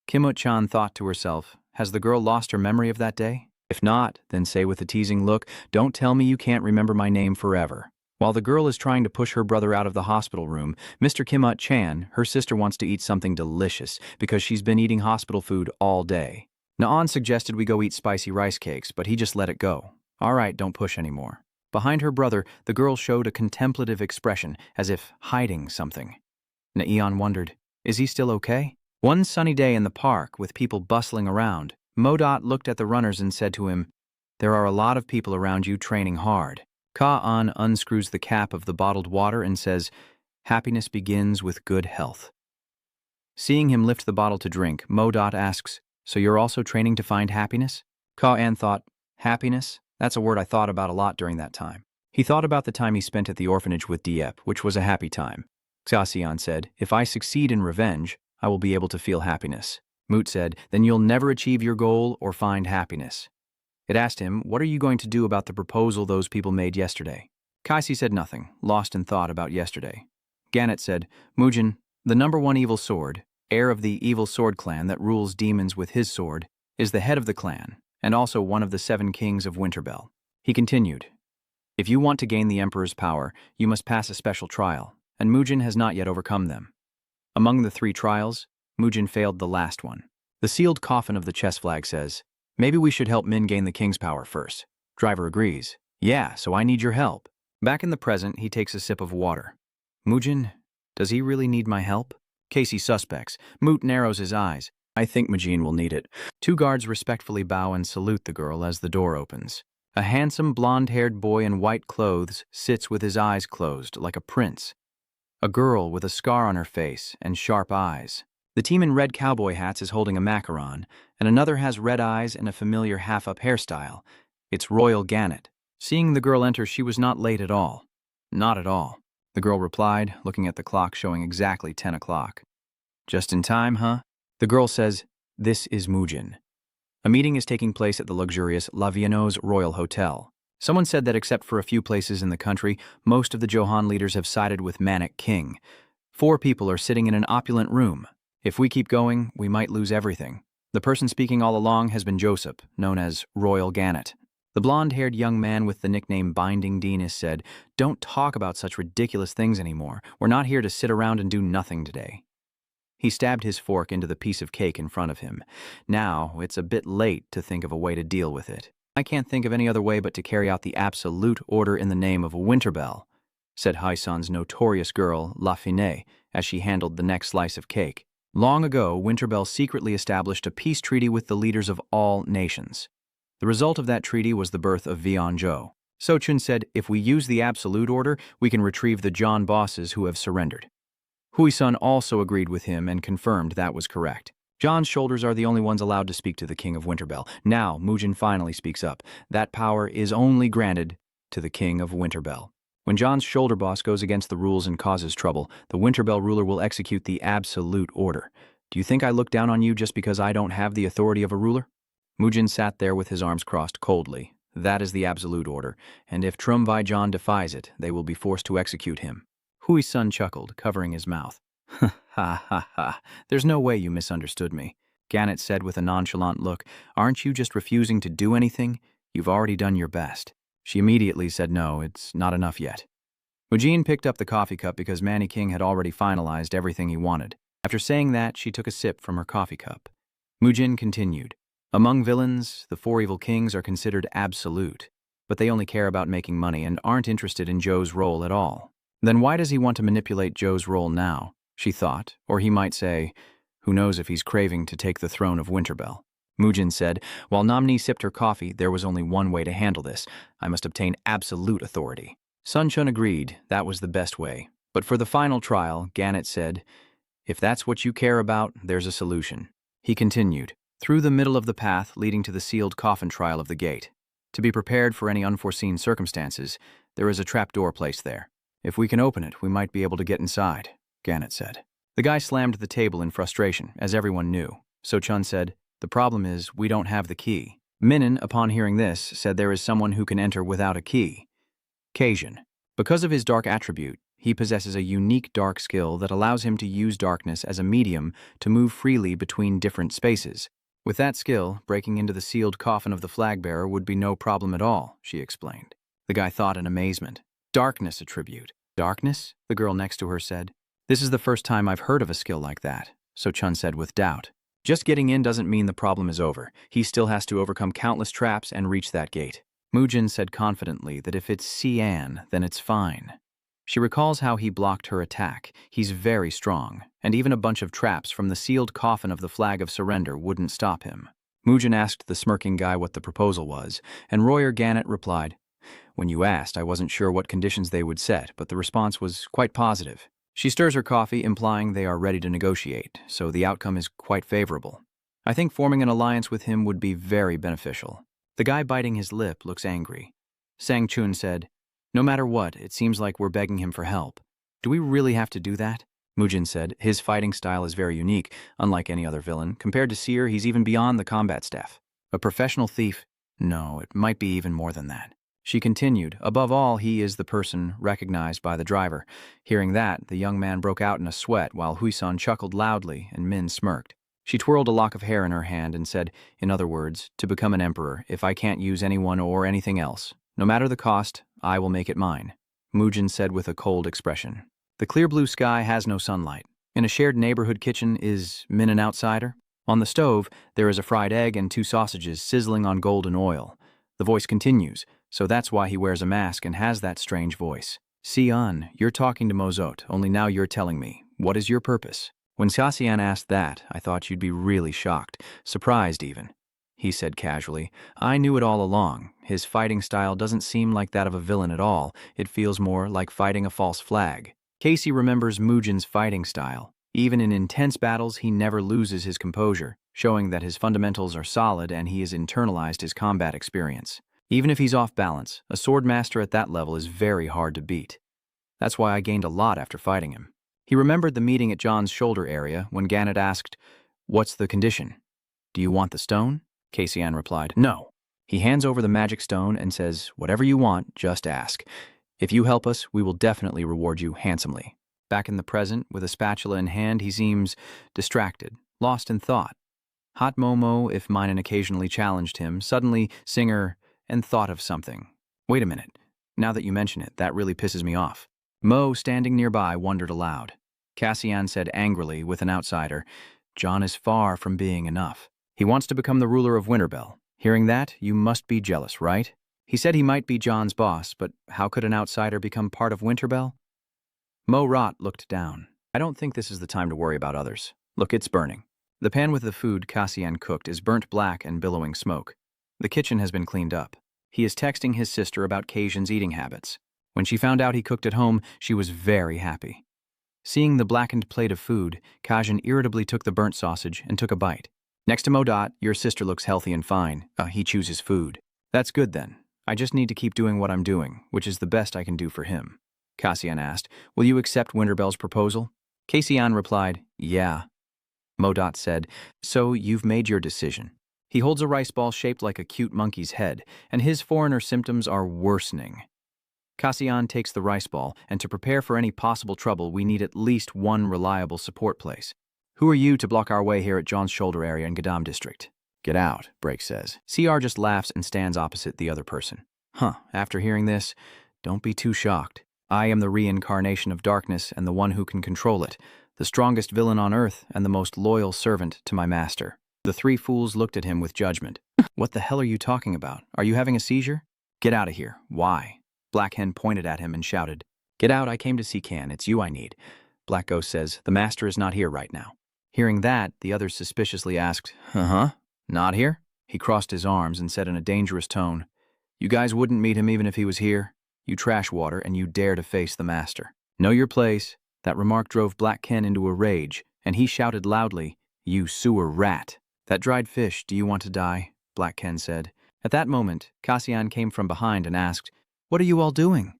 Kim Ut-chan thought to herself, has the girl lost her memory of that day? If not, then say with a teasing look, don't tell me you can't remember my name forever. While the girl is trying to push her brother out of the hospital room, Mr. Kim Ut-chan, her sister wants to eat something delicious because she's been eating hospital food all day. Na-on suggested we go eat spicy rice cakes, but he just let it go. All right, don't push anymore. Behind her brother, the girl showed a contemplative expression, as if hiding something. Na-eon wondered, is he still okay? One sunny day in the park, with people bustling around, Modot looked at the runners and said to him, there are a lot of people around you training hard. Ka-an unscrews the cap of the bottled water and says, happiness begins with good health. Seeing him lift the bottle to drink, Modot asks, so you're also training to find happiness? Ka-an thought, happiness? That's a word I thought about a lot during that time. He thought about the time he spent at the orphanage with Diep, which was a happy time. Xasian said, if I succeed in revenge, I will be able to feel happiness. Moot said, then you'll never achieve your goal or find happiness. It asked him, what are you going to do about the proposal those people made yesterday? Kaisi said nothing, lost in thought about yesterday. Gannett said, Mujin, the #1 evil sword, heir of the evil sword clan that rules demons with his sword, is the head of the clan, and also one of the 7 kings of Winterbell. He continued, if you want to gain the Emperor's power, you must pass a special trial, and Mujin has not yet overcome them. Among the 3 trials, Mujin failed the last one. The sealed coffin of the chess flag says, maybe we should help Min gain the king's power first. Driver agrees. Yeah, so I need your help. Back in the present, he takes a sip of water. Mujin, does he really need my help? Casey suspects. Moot narrows his eyes. I think Mujin will need it. 2 guards respectfully bow and salute the girl as the door opens. A handsome blonde-haired boy in white clothes sits with his eyes closed like a prince. A girl with a scar on her face and sharp eyes. The team in red cowboy hats is holding a macaron, and another has red eyes and a familiar half-up hairstyle. It's Royal Gannett. Seeing the girl enter, she was not late at all. Not at all, the girl replied, looking at the clock showing exactly 10 o'clock. Just in time, huh? The girl says, this is Mujin. A meeting is taking place at the luxurious La Viano's Royal Hotel. Someone said that except for a few places in the country, most of the Johan leaders have sided with Manic King. 4 people are sitting in an opulent room. If we keep going, we might lose everything. The person speaking all along has been Joseph, known as Royal Gannett. The blonde-haired young man with the nickname Binding Denis said, don't talk about such ridiculous things anymore. We're not here to sit around and do nothing today. He stabbed his fork into the piece of cake in front of him. Now, it's a bit late to think of a way to deal with it. I can't think of any other way but to carry out the absolute order in the name of a Winterbell, said Hysun's notorious girl, La Finet, as she handled the next slice of cake. Long ago, Winterbell secretly established a peace treaty with the leaders of all nations. The result of that treaty was the birth of Vianzhou. Sochun said, if we use the absolute order, we can retrieve the John bosses who have surrendered. Huisun also agreed with him and confirmed that was correct. John's shoulders are the only ones allowed to speak to the King of Winterbell. Now, Mujin finally speaks up. That power is only granted to the King of Winterbell. When John's shoulder boss goes against the rules and causes trouble, the Winterbell ruler will execute the absolute order. Do you think I look down on you just because I don't have the authority of a ruler? Mujin sat there with his arms crossed coldly. That is the absolute order, and if Trumvai John defies it, they will be forced to execute him. Huisun chuckled, covering his mouth. Ha ha ha, there's no way you misunderstood me, Gannett said with a nonchalant look. Aren't you just refusing to do anything? You've already done your best. She immediately said no, it's not enough yet. Mujin picked up the coffee cup because Manny King had already finalized everything he wanted. After saying that, she took a sip from her coffee cup. Mujin continued. Among villains, the four evil kings are considered absolute, but they only care about making money and aren't interested in Joe's role at all. Then why does he want to manipulate Joe's role now? She thought, or he might say, who knows if he's craving to take the throne of Winterbell. Mujin said, while Namni sipped her coffee, there was only one way to handle this. I must obtain absolute authority. Sun Chun agreed, that was the best way. But for the final trial, Gannett said, if that's what you care about, there's a solution. He continued, through the middle of the path leading to the sealed coffin trial of the gate. To be prepared for any unforeseen circumstances, there is a trapdoor placed there. If we can open it, we might be able to get inside, Gannett said. The guy slammed the table in frustration, as everyone knew. So Chun said, the problem is we don't have the key. Minin, upon hearing this, said there is someone who can enter without a key. Kajin. Because of his dark attribute, he possesses a unique dark skill that allows him to use darkness as a medium to move freely between different spaces. With that skill, breaking into the sealed coffin of the flag-bearer would be no problem at all, she explained. The guy thought in amazement. Darkness attribute. Darkness? The girl next to her said. This is the first time I've heard of a skill like that, so Chun said with doubt. Just getting in doesn't mean the problem is over. He still has to overcome countless traps and reach that gate. Mujin said confidently that if it's Xian, then it's fine. She recalls how he blocked her attack. He's very strong, and even a bunch of traps from the sealed coffin of the flag of surrender wouldn't stop him. Mujin asked the smirking guy what the proposal was, and Royer Gannett replied, when you asked, I wasn't sure what conditions they would set, but the response was quite positive. She stirs her coffee, implying they are ready to negotiate, so the outcome is quite favorable. I think forming an alliance with him would be very beneficial. The guy biting his lip looks angry. Sang Chun said, no matter what, it seems like we're begging him for help. Do we really have to do that? Mujin said, his fighting style is very unique, unlike any other villain. Compared to Seer, he's even beyond the combat staff. A professional thief? No, it might be even more than that. She continued, above all, he is the person recognized by the driver. Hearing that, the young man broke out in a sweat while Huisun chuckled loudly and Min smirked. She twirled a lock of hair in her hand and said, in other words, to become an emperor, if I can't use anyone or anything else, no matter the cost, I will make it mine. Mujin said with a cold expression. The clear blue sky has no sunlight. In a shared neighborhood kitchen, is Min an outsider? On the stove, there is a fried egg and 2 sausages sizzling on golden oil. The voice continues, so that's why he wears a mask and has that strange voice. Xian, you're talking to Mozot, only now you're telling me. What is your purpose? When Xiaxian asked that, I thought you'd be really shocked, surprised even. He said casually, I knew it all along. His fighting style doesn't seem like that of a villain at all. It feels more like fighting a false flag. Casey remembers Mujin's fighting style. Even in intense battles, he never loses his composure, showing that his fundamentals are solid and he has internalized his combat experience. Even if he's off balance, a sword master at that level is very hard to beat. That's why I gained a lot after fighting him. He remembered the meeting at John's shoulder area when Gannett asked, what's the condition? Do you want the stone? Cassian replied, no. He hands over the magic stone and says, whatever you want, just ask. If you help us, we will definitely reward you handsomely. Back in the present, with a spatula in hand, he seems distracted, lost in thought. Hot Momo, if Minen occasionally challenged him, suddenly Singer and thought of something. Wait a minute. Now that you mention it, that really pisses me off. Mo, standing nearby, wondered aloud. Cassian said angrily with an outsider, John is far from being enough. He wants to become the ruler of Winterbell. Hearing that, you must be jealous, right? He said he might be John's boss, but how could an outsider become part of Winterbell? Mo Rot looked down. I don't think this is the time to worry about others. Look, it's burning. The pan with the food Cassian cooked is burnt black and billowing smoke. The kitchen has been cleaned up. He is texting his sister about Kajin's eating habits. When she found out he cooked at home, she was very happy. Seeing the blackened plate of food, Kajin irritably took the burnt sausage and took a bite. Next to Modot, your sister looks healthy and fine. He chooses food. That's good then. I just need to keep doing what I'm doing, which is the best I can do for him. Cassian asked, will you accept Winterbell's proposal? Cassian replied, yeah. Modot said, so you've made your decision. He holds a rice ball shaped like a cute monkey's head, and his foreigner symptoms are worsening. Cassian takes the rice ball, and to prepare for any possible trouble, we need at least one reliable support place. Who are you to block our way here at John's shoulder area in Gadam district? Get out, Brake says. CR just laughs and stands opposite the other person. After hearing this, don't be too shocked. I am the reincarnation of darkness and the one who can control it, the strongest villain on earth and the most loyal servant to my master. The three fools looked at him with judgment. What the hell are you talking about? Are you having a seizure? Get out of here. Why? Black Hen pointed at him and shouted, get out, I came to see Can, it's you I need. Black Ghost says, the master is not here right now. Hearing that, the others suspiciously asked, not here? He crossed his arms and said in a dangerous tone, you guys wouldn't meet him even if he was here? You trash water and you dare to face the master. Know your place. That remark drove Black Ken into a rage, and he shouted loudly, you sewer rat. That dried fish, do you want to die? Black Ken said. At that moment, Cassian came from behind and asked, what are you all doing?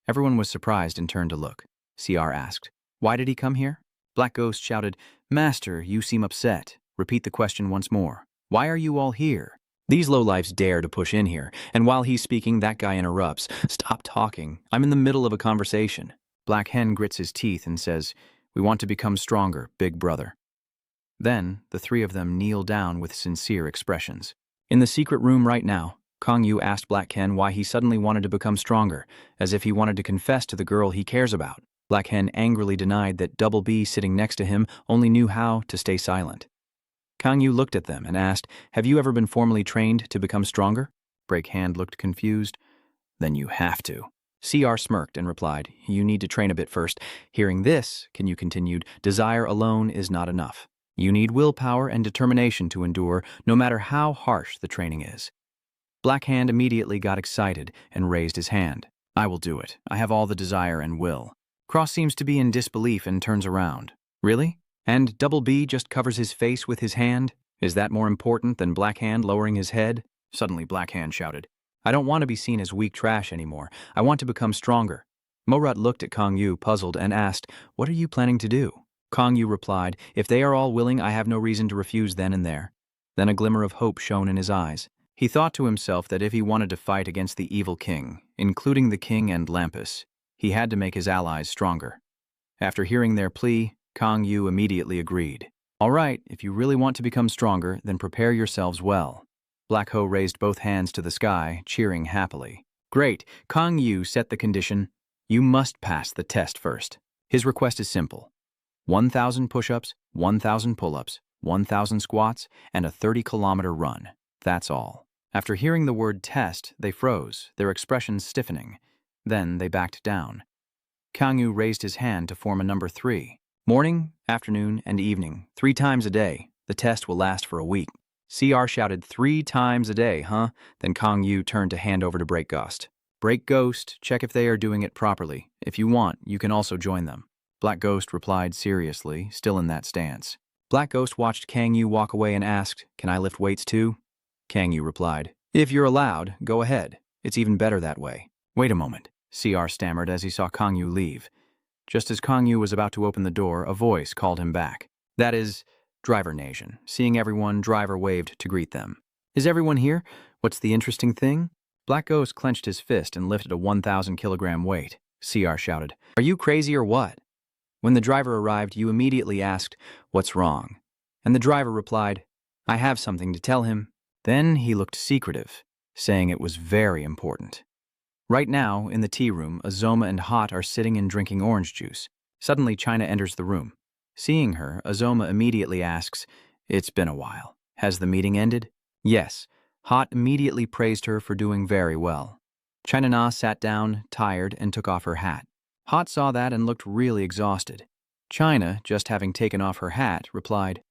Everyone was surprised and turned to look. CR asked, why did he come here? Black Ghost shouted, Master, you seem upset. Repeat the question once more. Why are you all here? These lowlifes dare to push in here, and while he's speaking, that guy interrupts. Stop talking. I'm in the middle of a conversation. Black Hen grits his teeth and says, we want to become stronger, big brother. Then, the three of them kneel down with sincere expressions. In the secret room right now, Kong Yu asked Black Hen why he suddenly wanted to become stronger, as if he wanted to confess to the girl he cares about. Black Hen angrily denied that Double B sitting next to him only knew how to stay silent. Kong Yu looked at them and asked, have you ever been formally trained to become stronger? Break Hand looked confused. Then you have to. CR smirked and replied, you need to train a bit first. Hearing this, Can You continued, desire alone is not enough. You need willpower and determination to endure, no matter how harsh the training is. Black Hand immediately got excited and raised his hand. I will do it. I have all the desire and will. Cross seems to be in disbelief and turns around. Really? And Double B just covers his face with his hand? Is that more important than Black Hand lowering his head? Suddenly Black Hand shouted, I don't want to be seen as weak trash anymore. I want to become stronger. Morut looked at Kong Yu puzzled and asked, what are you planning to do? Kong Yu replied, if they are all willing, I have no reason to refuse then and there. Then a glimmer of hope shone in his eyes. He thought to himself that if he wanted to fight against the evil king, including the king and Lampus, he had to make his allies stronger. After hearing their plea, Kong Yu immediately agreed. All right, if you really want to become stronger, then prepare yourselves well. Black Ho raised both hands to the sky, cheering happily. Great, Kong Yu set the condition. You must pass the test first. His request is simple. 1,000 push-ups, 1,000 pull-ups, 1,000 squats, and a 30-kilometer run. That's all. After hearing the word test, they froze, their expressions stiffening. Then they backed down. Kang Yu raised his hand to form a number 3. Morning, afternoon, and evening, 3 times a day. The test will last for a week. CR shouted 3 times a day, huh? Then Kang Yu turned to hand over to Break Ghost. Break Ghost, check if they are doing it properly. If you want, you can also join them. Black Ghost replied seriously, still in that stance. Black Ghost watched Kang Yu walk away and asked, can I lift weights too? Kang Yu replied, if you're allowed, go ahead. It's even better that way. Wait a moment, CR stammered as he saw Kang Yu leave. Just as Kang Yu was about to open the door, a voice called him back. That is, Driver Nation. Seeing everyone, Driver waved to greet them. Is everyone here? What's the interesting thing? Black Ghost clenched his fist and lifted a 1,000-kilogram weight. CR shouted, are you crazy or what? When the driver arrived, you immediately asked, what's wrong? And the driver replied, I have something to tell him. Then he looked secretive, saying it was very important. Right now, in the tea room, Azoma and Hot are sitting and drinking orange juice. Suddenly, China enters the room. Seeing her, Azoma immediately asks, "It's been a while. Has the meeting ended?" "Yes." Hot immediately praised her for doing very well. China Na sat down, tired, and took off her hat. Hot saw that and looked really exhausted. China, just having taken off her hat, replied,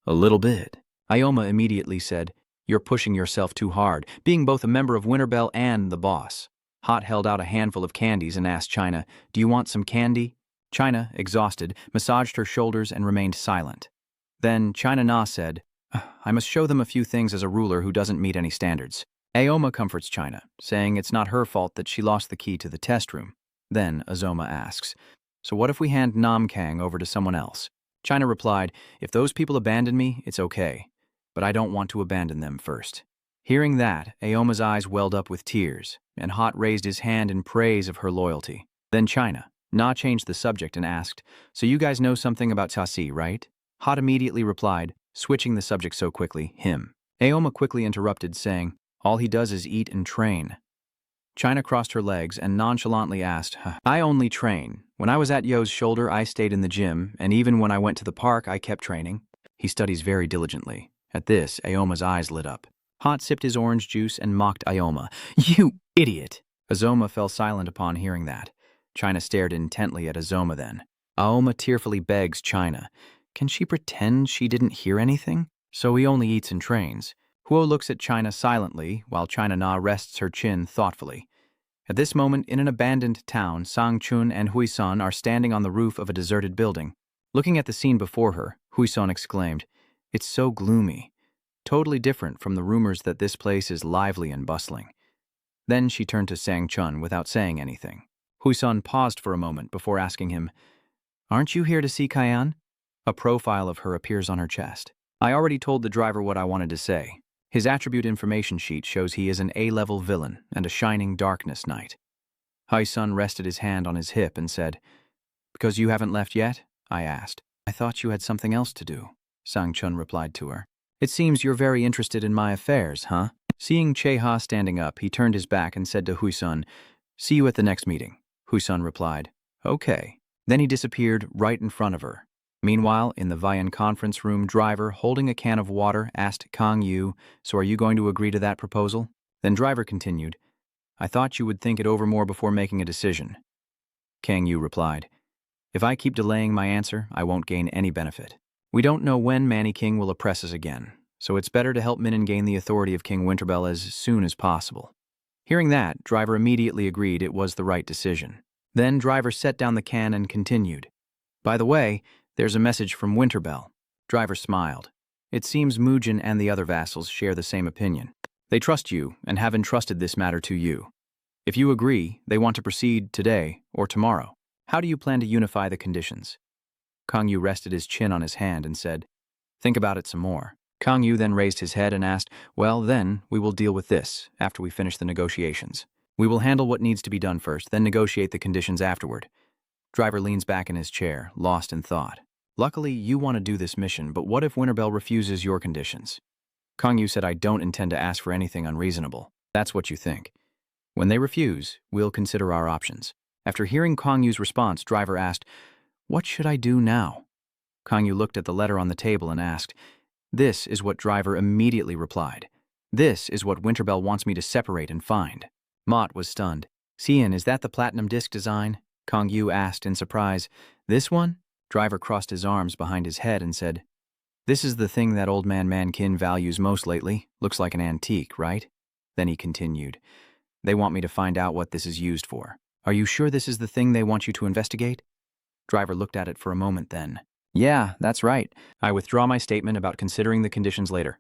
"A little bit." Ioma immediately said, "You're pushing yourself too hard, being both a member of Winterbell and the boss." Hot held out a handful of candies and asked China, "Do you want some candy?" China, exhausted, massaged her shoulders and remained silent. Then China Na said, "I must show them a few things as a ruler who doesn't meet any standards." Aoma comforts China, saying it's not her fault that she lost the key to the test room. Then Azoma asks, "So what if we hand Nam Kang over to someone else?" China replied, "If those people abandon me, it's okay. But I don't want to abandon them first." Hearing that, Aoma's eyes welled up with tears, and Hot raised his hand in praise of her loyalty. Then China, Na changed the subject and asked, "So you guys know something about Tasi, right?" Hot immediately replied, switching the subject so quickly, "Him." Aoma quickly interrupted, saying, "All he does is eat and train." China crossed her legs and nonchalantly asked, "I only train. When I was at Yo's shoulder, I stayed in the gym, and even when I went to the park, I kept training." He studies very diligently. At this, Aoma's eyes lit up. Hot sipped his orange juice and mocked Aoma. "You idiot!" Azoma fell silent upon hearing that. China stared intently at Azoma then. Aoma tearfully begs China, can she pretend she didn't hear anything? So he only eats and trains. Huo looks at China silently, while China Na rests her chin thoughtfully. At this moment, in an abandoned town, Sang Chun and Huisan are standing on the roof of a deserted building. Looking at the scene before her, Huisan exclaimed, "It's so gloomy. Totally different from the rumors that this place is lively and bustling." Then she turned to Sang Chun without saying anything. Huisan paused for a moment before asking him, "Aren't you here to see Kayan?" A profile of her appears on her chest. "I already told the driver what I wanted to say. His attribute information sheet shows he is an A-level villain and a shining darkness knight." Huisan rested his hand on his hip and said, "Because you haven't left yet?" I asked. "I thought you had something else to do," Sang Chun replied to her. "It seems you're very interested in my affairs, huh?" Seeing Cheha standing up, he turned his back and said to Huisan, "See you at the next meeting." Huisan replied, "Okay." Then he disappeared right in front of her. Meanwhile, in the Vian conference room, Driver, holding a can of water, asked Kang Yu, "So are you going to agree to that proposal?" Then Driver continued, "I thought you would think it over more before making a decision." Kang Yu replied, "If I keep delaying my answer, I won't gain any benefit. We don't know when Manny King will oppress us again, so it's better to help Minnan gain the authority of King Winterbell as soon as possible." Hearing that, Driver immediately agreed it was the right decision. Then Driver set down the can and continued, "By the way, there's a message from Winterbell." Driver smiled. "It seems Mujin and the other vassals share the same opinion. They trust you and have entrusted this matter to you. If you agree, they want to proceed today or tomorrow. How do you plan to unify the conditions?" Kang Yu rested his chin on his hand and said, "Think about it some more." Kang Yu then raised his head and asked, "Well, then, we will deal with this after we finish the negotiations. We will handle what needs to be done first, then negotiate the conditions afterward." Driver leans back in his chair, lost in thought. "Luckily, you want to do this mission, but what if Winterbell refuses your conditions?" Kang Yu said, "I don't intend to ask for anything unreasonable. That's what you think. When they refuse, we'll consider our options." After hearing Kang Yu's response, Driver asked, "What should I do now?" Kang Yu looked at the letter on the table and asked. This is what Driver immediately replied. "This is what Winterbell wants me to separate and find." Mott was stunned. "Cian, is that the platinum disc design?" Kang Yu asked in surprise. "This one?" Driver crossed his arms behind his head and said, "This is the thing that old man Mankin values most lately. Looks like an antique, right?" Then he continued, "They want me to find out what this is used for. Are you sure this is the thing they want you to investigate?" Driver looked at it for a moment then. "Yeah, that's right. I withdraw my statement about considering the conditions later.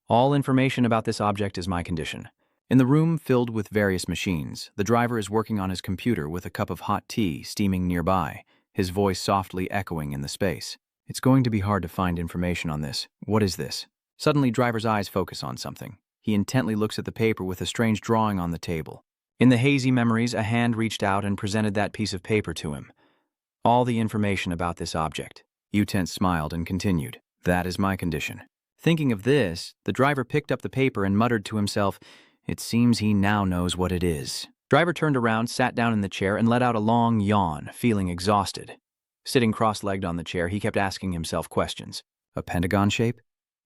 All information about this object is my condition." In the room filled with various machines, the driver is working on his computer with a cup of hot tea steaming nearby, his voice softly echoing in the space. "It's going to be hard to find information on this. What is this?" Suddenly, Driver's eyes focus on something. He intently looks at the paper with a strange drawing on the table. In the hazy memories, a hand reached out and presented that piece of paper to him. "All the information about this object." Utent smiled and continued, "That is my condition." Thinking of this, the driver picked up the paper and muttered to himself, "It seems he now knows what it is." Driver turned around, sat down in the chair, and let out a long yawn, feeling exhausted. Sitting cross-legged on the chair, he kept asking himself questions. A pentagon shape?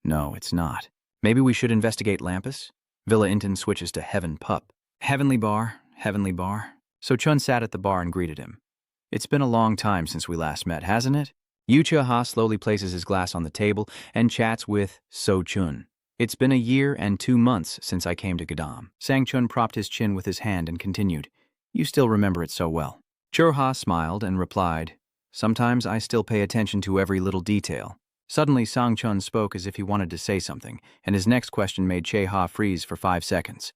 No, it's not. Maybe we should investigate Lampus? Villa Inton switches to Heaven Pup. Heavenly bar, Heavenly bar. So Chun sat at the bar and greeted him. It's been a long time since we last met, hasn't it? Yucha slowly places his glass on the table and chats with So Chun. It's been a year and 2 months since I came to Gadam. Sang Chun propped his chin with his hand and continued, You still remember it so well. Churha smiled and replied, Sometimes I still pay attention to every little detail. Suddenly Sang Chun spoke as if he wanted to say something, and his next question made Cheha freeze for 5 seconds.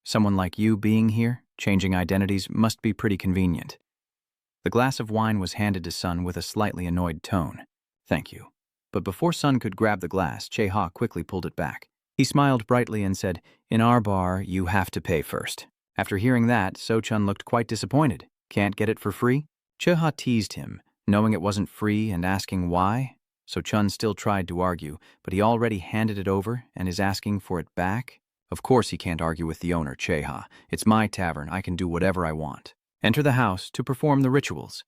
Someone like you being here, changing identities, must be pretty convenient. The glass of wine was handed to Sun with a slightly annoyed tone. Thank you. But before Sun could grab the glass, Cheha quickly pulled it back. He smiled brightly and said, In our bar, you have to pay first. After hearing that, So Chun looked quite disappointed. Can't get it for free? Cheha teased him, knowing it wasn't free and asking why. So Chun still tried to argue, but he already handed it over and is asking for it back. Of course he can't argue with the owner, Cheha. It's my tavern, I can do whatever I want. Enter the house to perform the rituals.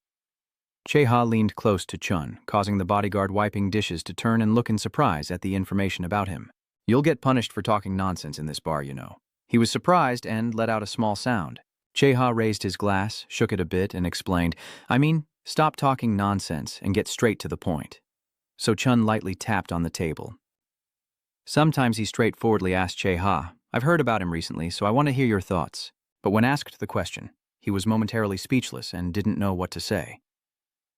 Cheha leaned close to Chun, causing the bodyguard wiping dishes to turn and look in surprise at the information about him. You'll get punished for talking nonsense in this bar, you know. He was surprised and let out a small sound. Cheha raised his glass, shook it a bit, and explained, stop talking nonsense and get straight to the point. So Chun lightly tapped on the table. Sometimes he straightforwardly asked Cheha, I've heard about him recently, so I want to hear your thoughts. But when asked the question, he was momentarily speechless and didn't know what to say.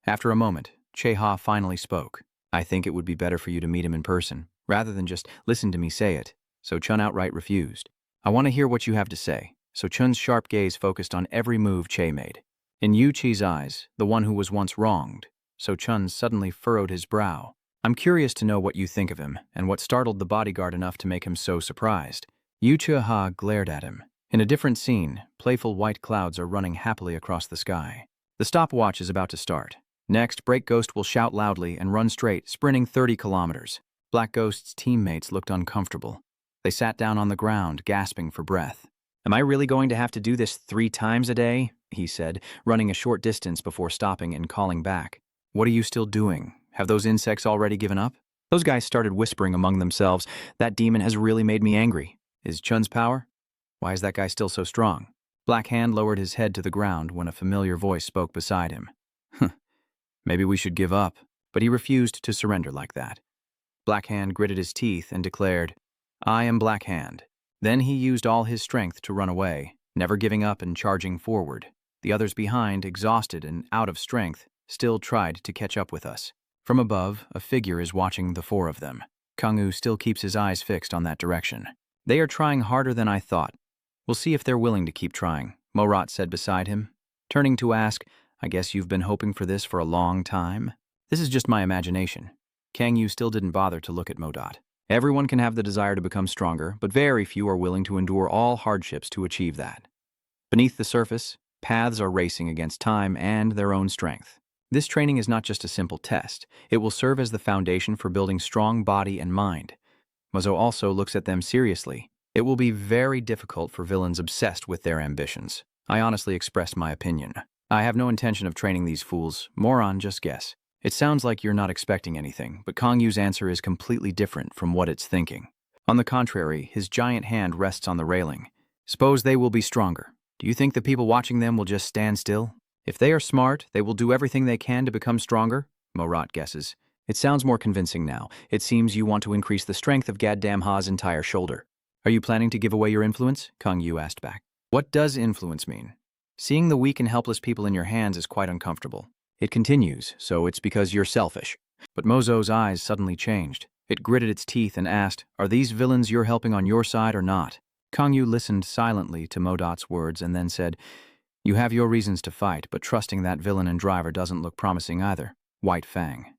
After a moment, Cheha finally spoke. I think it would be better for you to meet him in person, rather than just listen to me say it. So Chun outright refused. I want to hear what you have to say. So Chun's sharp gaze focused on every move Che made. In Yu Chi's eyes, the one who was once wronged, So Chun suddenly furrowed his brow. I'm curious to know what you think of him, and what startled the bodyguard enough to make him so surprised. Yu Chi glared at him. In a different scene, playful white clouds are running happily across the sky. The stopwatch is about to start. Next, Break Ghost will shout loudly and run straight, sprinting 30 kilometers. Black Ghost's teammates looked uncomfortable. They sat down on the ground, gasping for breath. Am I really going to have to do this 3 times a day? He said, running a short distance before stopping and calling back. What are you still doing? Have those insects already given up? Those guys started whispering among themselves, that demon has really made me angry. Is Chun's power? Why is that guy still so strong? Black Hand lowered his head to the ground when a familiar voice spoke beside him. Maybe we should give up. But he refused to surrender like that. Black Hand gritted his teeth and declared, I am Black Hand. Then he used all his strength to run away, never giving up and charging forward. The others behind, exhausted and out of strength, still tried to catch up with us. From above, a figure is watching the 4 of them. Kangwoo still keeps his eyes fixed on that direction. They are trying harder than I thought. We'll see if they're willing to keep trying, Morat said beside him. Turning to ask, I guess you've been hoping for this for a long time? This is just my imagination. Kangwoo still didn't bother to look at Modat. Everyone can have the desire to become stronger, but very few are willing to endure all hardships to achieve that. Beneath the surface, paths are racing against time and their own strength. This training is not just a simple test. It will serve as the foundation for building strong body and mind. Mozo also looks at them seriously. It will be very difficult for villains obsessed with their ambitions. I honestly expressed my opinion. I have no intention of training these fools. Moron, just guess. It sounds like you're not expecting anything, but Kangwoo's answer is completely different from what it's thinking. On the contrary, his giant hand rests on the railing. Suppose they will be stronger. Do you think the people watching them will just stand still? If they are smart, they will do everything they can to become stronger? Morat guesses. It sounds more convincing now. It seems you want to increase the strength of Gaddam Ha's entire shoulder. Are you planning to give away your influence? Kangwoo asked back. What does influence mean? Seeing the weak and helpless people in your hands is quite uncomfortable. It continues, so it's because you're selfish. But Mozo's eyes suddenly changed. It gritted its teeth and asked, are these villains you're helping on your side or not? Kangwoo listened silently to Modat's words and then said, you have your reasons to fight, but trusting that villain and driver doesn't look promising either. White Fang.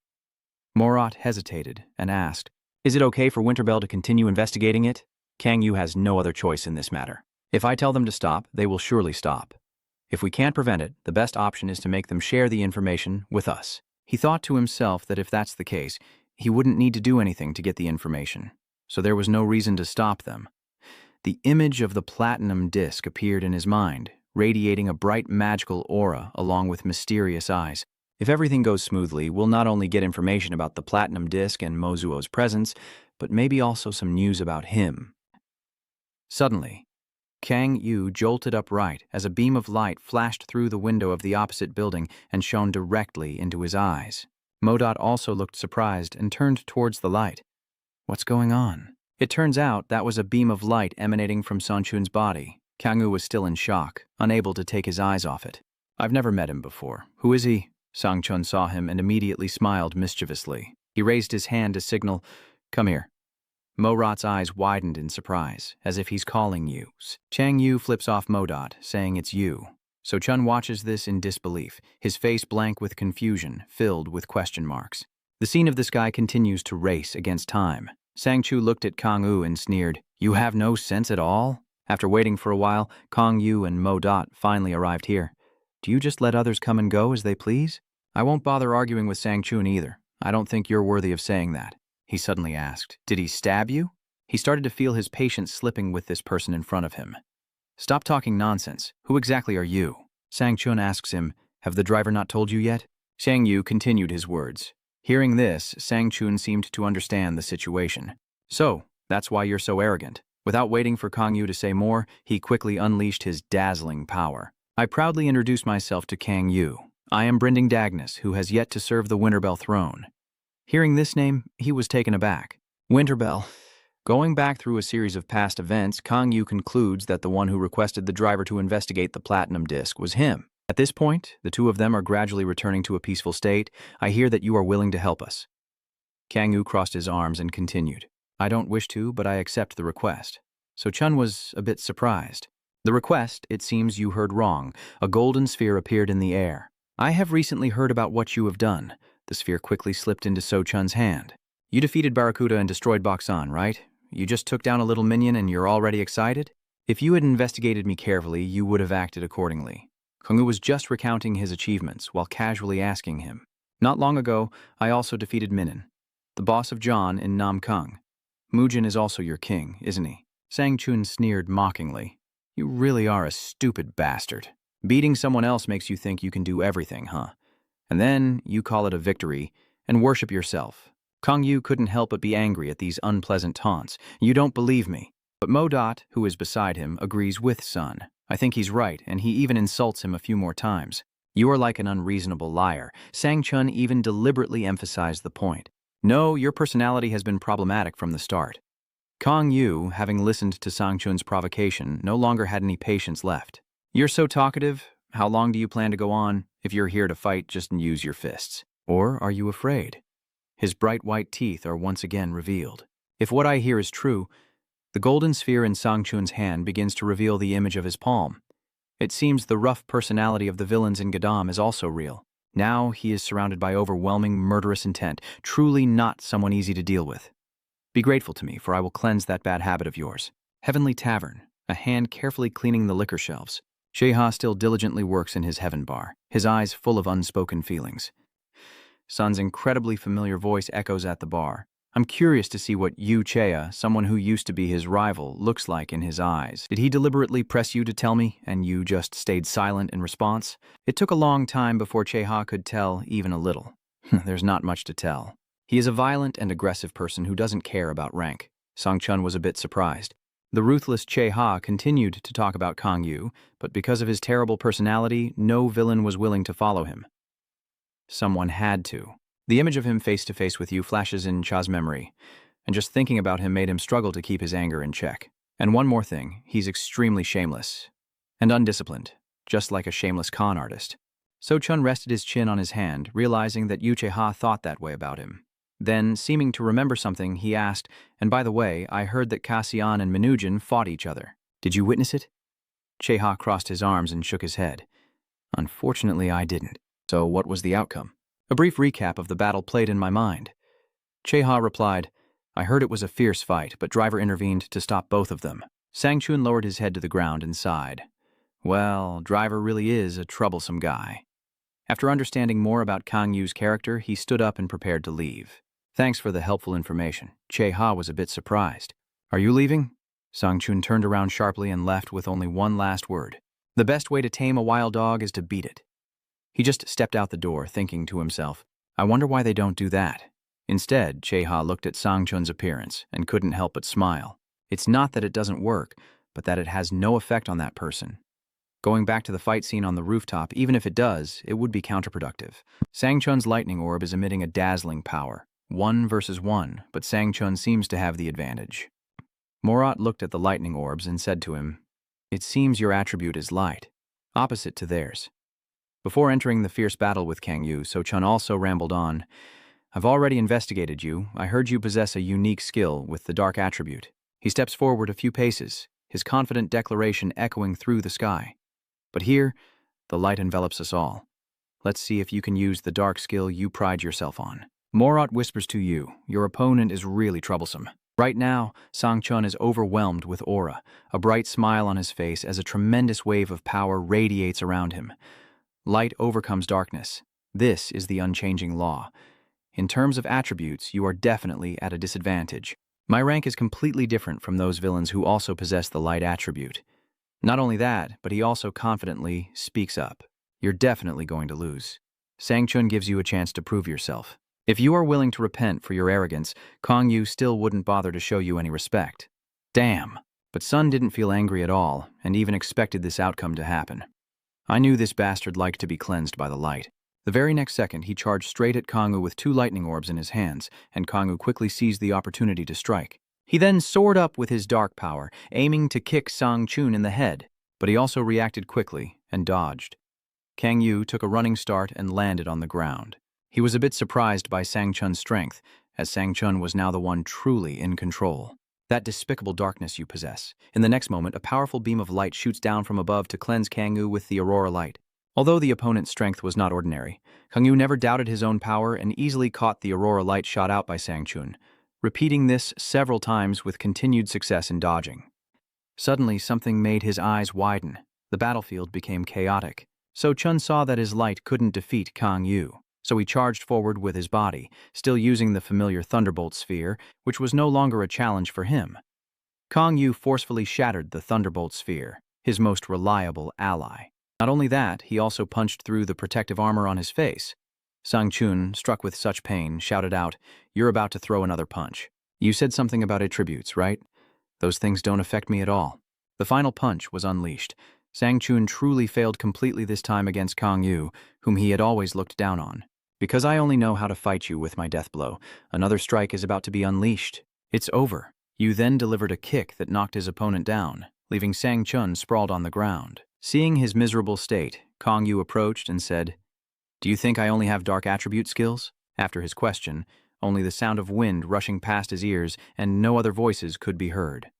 Morat hesitated and asked, is it okay for Winterbell to continue investigating it? Kangwoo has no other choice in this matter. If I tell them to stop, they will surely stop. If we can't prevent it, the best option is to make them share the information with us. He thought to himself that if that's the case, he wouldn't need to do anything to get the information. So there was no reason to stop them. The image of the platinum disc appeared in his mind, radiating a bright magical aura along with mysterious eyes. If everything goes smoothly, we'll not only get information about the platinum disc and Mozuo's presence, but maybe also some news about him. Suddenly, Kang Yu jolted upright as a beam of light flashed through the window of the opposite building and shone directly into his eyes. Modot also looked surprised and turned towards the light. What's going on? It turns out that was a beam of light emanating from Sanchun's body. Kang Yu was still in shock, unable to take his eyes off it. I've never met him before. Who is he? Sangchun saw him and immediately smiled mischievously. He raised his hand to signal, "Come here." Morot's eyes widened in surprise, as if he's calling you. Chang Yu flips off Modot, saying it's you. So Chun watches this in disbelief, his face blank with confusion, filled with question marks. The scene of the sky continues to race against time. Sangchu looked at Kang Yu and sneered, "You have no sense at all?" After waiting for a while, Kang Yu and Modot finally arrived here. "Do you just let others come and go as they please?" "I won't bother arguing with Sangchun either. I don't think you're worthy of saying that." He suddenly asked, "Did he stab you?" He started to feel his patience slipping with this person in front of him. "Stop talking nonsense. Who exactly are you?" Sangchun asks him, "Have the driver not told you yet?" Shang Yu continued his words. Hearing this, Sangchun seemed to understand the situation. "So, that's why you're so arrogant." Without waiting for Kang Yu to say more, he quickly unleashed his dazzling power. "I proudly introduce myself to Kang Yu. I am Brinding Dagnus, who has yet to serve the Winterbell throne." Hearing this name, he was taken aback. Winterbell. Going back through a series of past events, Kang Yu concludes that the one who requested the driver to investigate the platinum disc was him. At this point, the two of them are gradually returning to a peaceful state. "I hear that you are willing to help us." Kang Yu crossed his arms and continued, "I don't wish to, but I accept the request." So Chun was a bit surprised. "The request, it seems you heard wrong. A golden sphere appeared in the air. I have recently heard about what you have done." The sphere quickly slipped into So Chun's hand. "You defeated Barracuda and destroyed Boxan, right? You just took down a little minion and you're already excited? If you had investigated me carefully, you would have acted accordingly." Kang Yu was just recounting his achievements while casually asking him, "Not long ago, I also defeated Minin, the boss of John in Namkung. Mujin is also your king, isn't he?" Sangchun sneered mockingly. "You really are a stupid bastard. Beating someone else makes you think you can do everything, huh? And then you call it a victory and worship yourself." Kang Yu couldn't help but be angry at these unpleasant taunts. "You don't believe me." But Modot, who is beside him, agrees with Sun. "I think he's right, and he even insults him a few more times." "You are like an unreasonable liar." Sangchun even deliberately emphasized the point. "No, your personality has been problematic from the start." Kang Yu, having listened to Sangchun's provocation, no longer had any patience left. "You're so talkative. How long do you plan to go on? If you're here to fight, just use your fists. Or are you afraid?" His bright white teeth are once again revealed. If what I hear is true, the golden sphere in Sangchun's hand begins to reveal the image of his palm. It seems the rough personality of the villains in Gadam is also real. Now he is surrounded by overwhelming murderous intent, truly not someone easy to deal with. Be grateful to me, for I will cleanse that bad habit of yours. Heavenly Tavern, a hand carefully cleaning the liquor shelves. Sheha still diligently works in his heaven bar, his eyes full of unspoken feelings. Sun's incredibly familiar voice echoes at the bar. "I'm curious to see what Yu Chea, someone who used to be his rival, looks like in his eyes. Did he deliberately press you to tell me, and you just stayed silent in response?" It took a long time before Cheha could tell even a little. There's not much to tell. He is a violent and aggressive person who doesn't care about rank. Sangchun was a bit surprised. The ruthless Cheha continued to talk about Kang Yu, but because of his terrible personality, no villain was willing to follow him. Someone had to. The image of him face to face with you flashes in Cha's memory, and just thinking about him made him struggle to keep his anger in check. And one more thing, he's extremely shameless and undisciplined, just like a shameless con artist. So Chun rested his chin on his hand, realizing that Yu Cheha thought that way about him. Then, seeming to remember something, he asked, "And by the way, I heard that Cassian and Manujin fought each other. Did you witness it?" Cheha crossed his arms and shook his head. "Unfortunately, I didn't." "So what was the outcome?" A brief recap of the battle played in my mind. Cheha replied, "I heard it was a fierce fight, but Driver intervened to stop both of them." Sangchun lowered his head to the ground and sighed. Well, Driver really is a troublesome guy. After understanding more about Kang Yu's character, he stood up and prepared to leave. "Thanks for the helpful information." Cheha was a bit surprised. "Are you leaving?" Sangchun turned around sharply and left with only one last word. "The best way to tame a wild dog is to beat it." He just stepped out the door, thinking to himself, I wonder why they don't do that. Instead, Cheha looked at Sangchun's appearance and couldn't help but smile. It's not that it doesn't work, but that it has no effect on that person. Going back to the fight scene on the rooftop, even if it does, it would be counterproductive. Sangchun's lightning orb is emitting a dazzling power. 1 versus 1, but Sangchun seems to have the advantage. Morat looked at the lightning orbs and said to him, It seems your attribute is light, opposite to theirs. Before entering the fierce battle with Kang Yu, So Chun also rambled on, I've already investigated you. I heard you possess a unique skill with the dark attribute. He steps forward a few paces, his confident declaration echoing through the sky. But here, the light envelops us all. Let's see if you can use the dark skill you pride yourself on. Morat whispers to you, your opponent is really troublesome. Right now, Sangchun is overwhelmed with aura, a bright smile on his face as a tremendous wave of power radiates around him. Light overcomes darkness. This is the unchanging law. In terms of attributes, you are definitely at a disadvantage. My rank is completely different from those villains who also possess the light attribute. Not only that, but he also confidently speaks up. You're definitely going to lose. Sangchun gives you a chance to prove yourself. If you are willing to repent for your arrogance, Kang Yu still wouldn't bother to show you any respect. Damn. But Sun didn't feel angry at all, and even expected this outcome to happen. I knew this bastard liked to be cleansed by the light. The very next second, he charged straight at Kang Yu with 2 lightning orbs in his hands, and Kang Yu quickly seized the opportunity to strike. He then soared up with his dark power, aiming to kick Sangchun in the head, but he also reacted quickly and dodged. Kang Yu took a running start and landed on the ground. He was a bit surprised by Sangchun's strength, as Sangchun was now the one truly in control. That despicable darkness you possess. In the next moment, a powerful beam of light shoots down from above to cleanse Kang Yu with the aurora light. Although the opponent's strength was not ordinary, Kang Yu never doubted his own power and easily caught the aurora light shot out by Sangchun, repeating this several times with continued success in dodging. Suddenly, something made his eyes widen. The battlefield became chaotic. So Chun saw that his light couldn't defeat Kang Yu. So he charged forward with his body, still using the familiar Thunderbolt sphere, which was no longer a challenge for him. Kang Yu forcefully shattered the Thunderbolt sphere, his most reliable ally. Not only that, he also punched through the protective armor on his face. Sangchun, struck with such pain, shouted out, You're about to throw another punch. You said something about attributes, right? Those things don't affect me at all. The final punch was unleashed. Sangchun truly failed completely this time against Kang Yu, whom he had always looked down on. Because I only know how to fight you with my death blow, another strike is about to be unleashed. It's over. Yu then delivered a kick that knocked his opponent down, leaving Sangchun sprawled on the ground. Seeing his miserable state, Kang Yu approached and said, Do you think I only have dark attribute skills? After his question, only the sound of wind rushing past his ears and no other voices could be heard.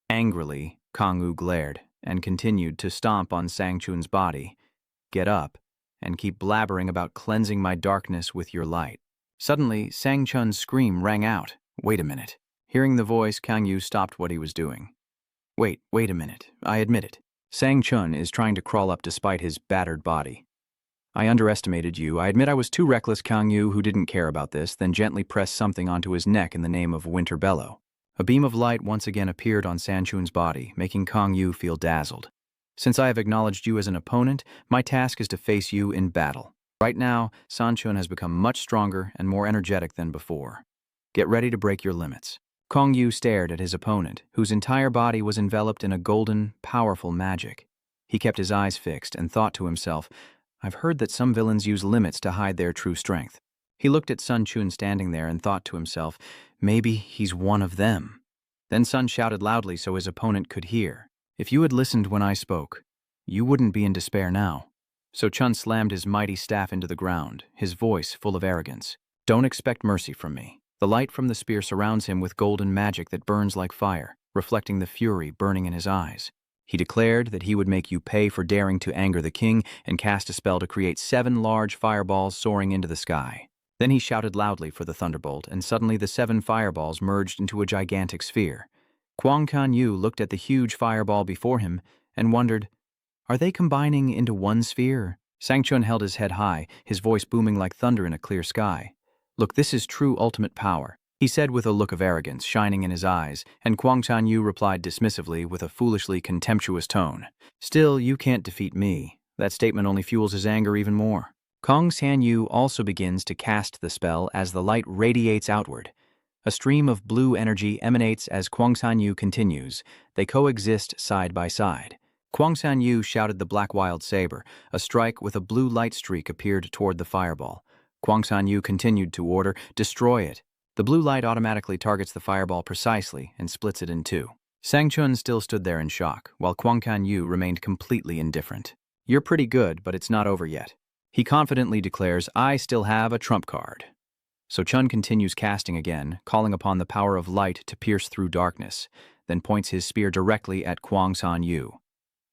Angrily, Kang Yu glared and continued to stomp on Sangchun's body. Get up and keep blabbering about cleansing my darkness with your light. Suddenly, Sangchun's scream rang out. Wait a minute. Hearing the voice, Kang Yu stopped what he was doing. Wait a minute. I admit it. Sangchun is trying to crawl up despite his battered body. I underestimated you. I admit I was too reckless. Kang Yu, who didn't care about this, then gently pressed something onto his neck in the name of Winter Bellow. A beam of light once again appeared on Sangchun's body, making Kang Yu feel dazzled. Since I have acknowledged you as an opponent, my task is to face you in battle. Right now, Sangchun has become much stronger and more energetic than before. Get ready to break your limits. Kang Yu stared at his opponent, whose entire body was enveloped in a golden, powerful magic. He kept his eyes fixed and thought to himself, I've heard that some villains use limits to hide their true strength. He looked at Sun Chun standing there and thought to himself, maybe he's one of them. Then Sun shouted loudly so his opponent could hear. If you had listened when I spoke, you wouldn't be in despair now. So Chun slammed his mighty staff into the ground, his voice full of arrogance. Don't expect mercy from me. The light from the spear surrounds him with golden magic that burns like fire, reflecting the fury burning in his eyes. He declared that he would make you pay for daring to anger the king and cast a spell to create 7 large fireballs soaring into the sky. Then he shouted loudly for the thunderbolt, and suddenly the 7 fireballs merged into a gigantic sphere. Kang Yu looked at the huge fireball before him and wondered, are they combining into one sphere? Sangchun held his head high, his voice booming like thunder in a clear sky. Look, this is true ultimate power, he said with a look of arrogance shining in his eyes, and Kang Yu replied dismissively with a foolishly contemptuous tone. Still, you can't defeat me. That statement only fuels his anger even more. Kong Sanyu also begins to cast the spell as the light radiates outward. A stream of blue energy emanates as Kwang Sanyu continues. They coexist side by side. Kwang Sanyu shouted the black wild saber. A strike with a blue light streak appeared toward the fireball. Kwang Sanyu continued to order, "Destroy it." The blue light automatically targets the fireball precisely and splits it in two. Sang Chun still stood there in shock, while Kwang Sanyu remained completely indifferent. "You're pretty good, but it's not over yet." He confidently declares, "I still have a trump card." So Chun continues casting again, calling upon the power of light to pierce through darkness, then points his spear directly at Kwang Sanyu.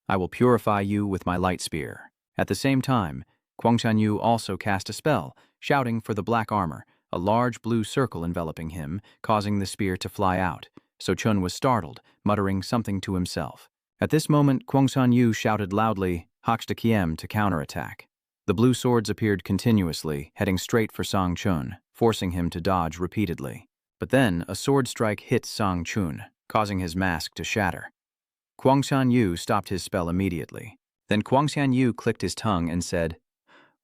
"I will purify you with my light spear." At the same time, Kwang Sanyu also cast a spell, shouting for the black armor, a large blue circle enveloping him, causing the spear to fly out. So Chun was startled, muttering something to himself. At this moment, Kwang Sanyu shouted loudly, "Hakshta Kiem," to counterattack. The blue swords appeared continuously, heading straight for Sang Chun, forcing him to dodge repeatedly. But then, a sword strike hit Sang Chun, causing his mask to shatter. Kwang Sanyu stopped his spell immediately. Then Kwang Sanyu clicked his tongue and said,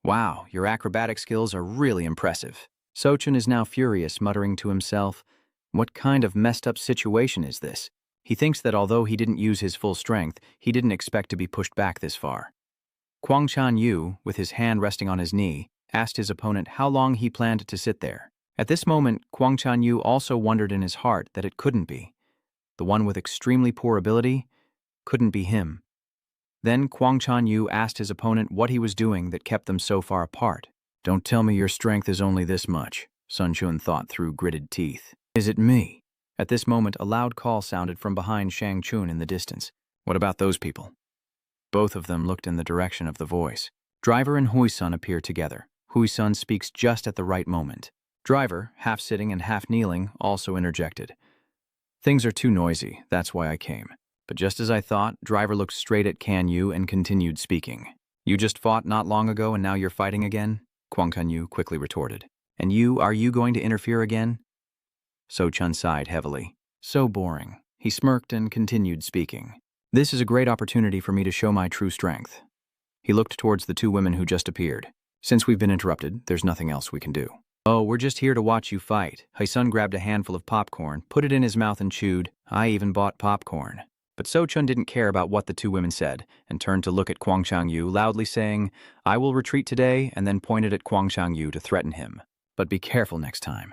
"Wow, your acrobatic skills are really impressive." So Chun is now furious, muttering to himself, "What kind of messed up situation is this?" He thinks that although he didn't use his full strength, he didn't expect to be pushed back this far. Kwang Sanyu, with his hand resting on his knee, asked his opponent how long he planned to sit there. At this moment, Kwang Sanyu also wondered in his heart that it couldn't be. The one with extremely poor ability couldn't be him. Then Kwang Sanyu asked his opponent what he was doing that kept them so far apart. "Don't tell me your strength is only this much," Sun Chun thought through gritted teeth. "Is it me?" At this moment, a loud call sounded from behind Shang Chun in the distance. "What about those people?" Both of them looked in the direction of the voice. Driver and Hui-sun appear together. Hui-sun speaks just at the right moment. Driver, half sitting and half kneeling, also interjected. "Things are too noisy, that's why I came." But just as I thought, Driver looked straight at Kan Yu and continued speaking. "You just fought not long ago and now you're fighting again?" Kwang Kan Yu quickly retorted. "And are you going to interfere again?" So Chun sighed heavily. "So boring." He smirked and continued speaking. "This is a great opportunity for me to show my true strength." He looked towards the two women who just appeared. "Since we've been interrupted, there's nothing else we can do." "Oh, we're just here to watch you fight." Hai-sun grabbed a handful of popcorn, put it in his mouth and chewed. "I even bought popcorn." But So Chun didn't care about what the two women said, and turned to look at Kwang Chang-yu, loudly saying, "I will retreat today," and then pointed at Kwang Chang-yu to threaten him. "But be careful next time."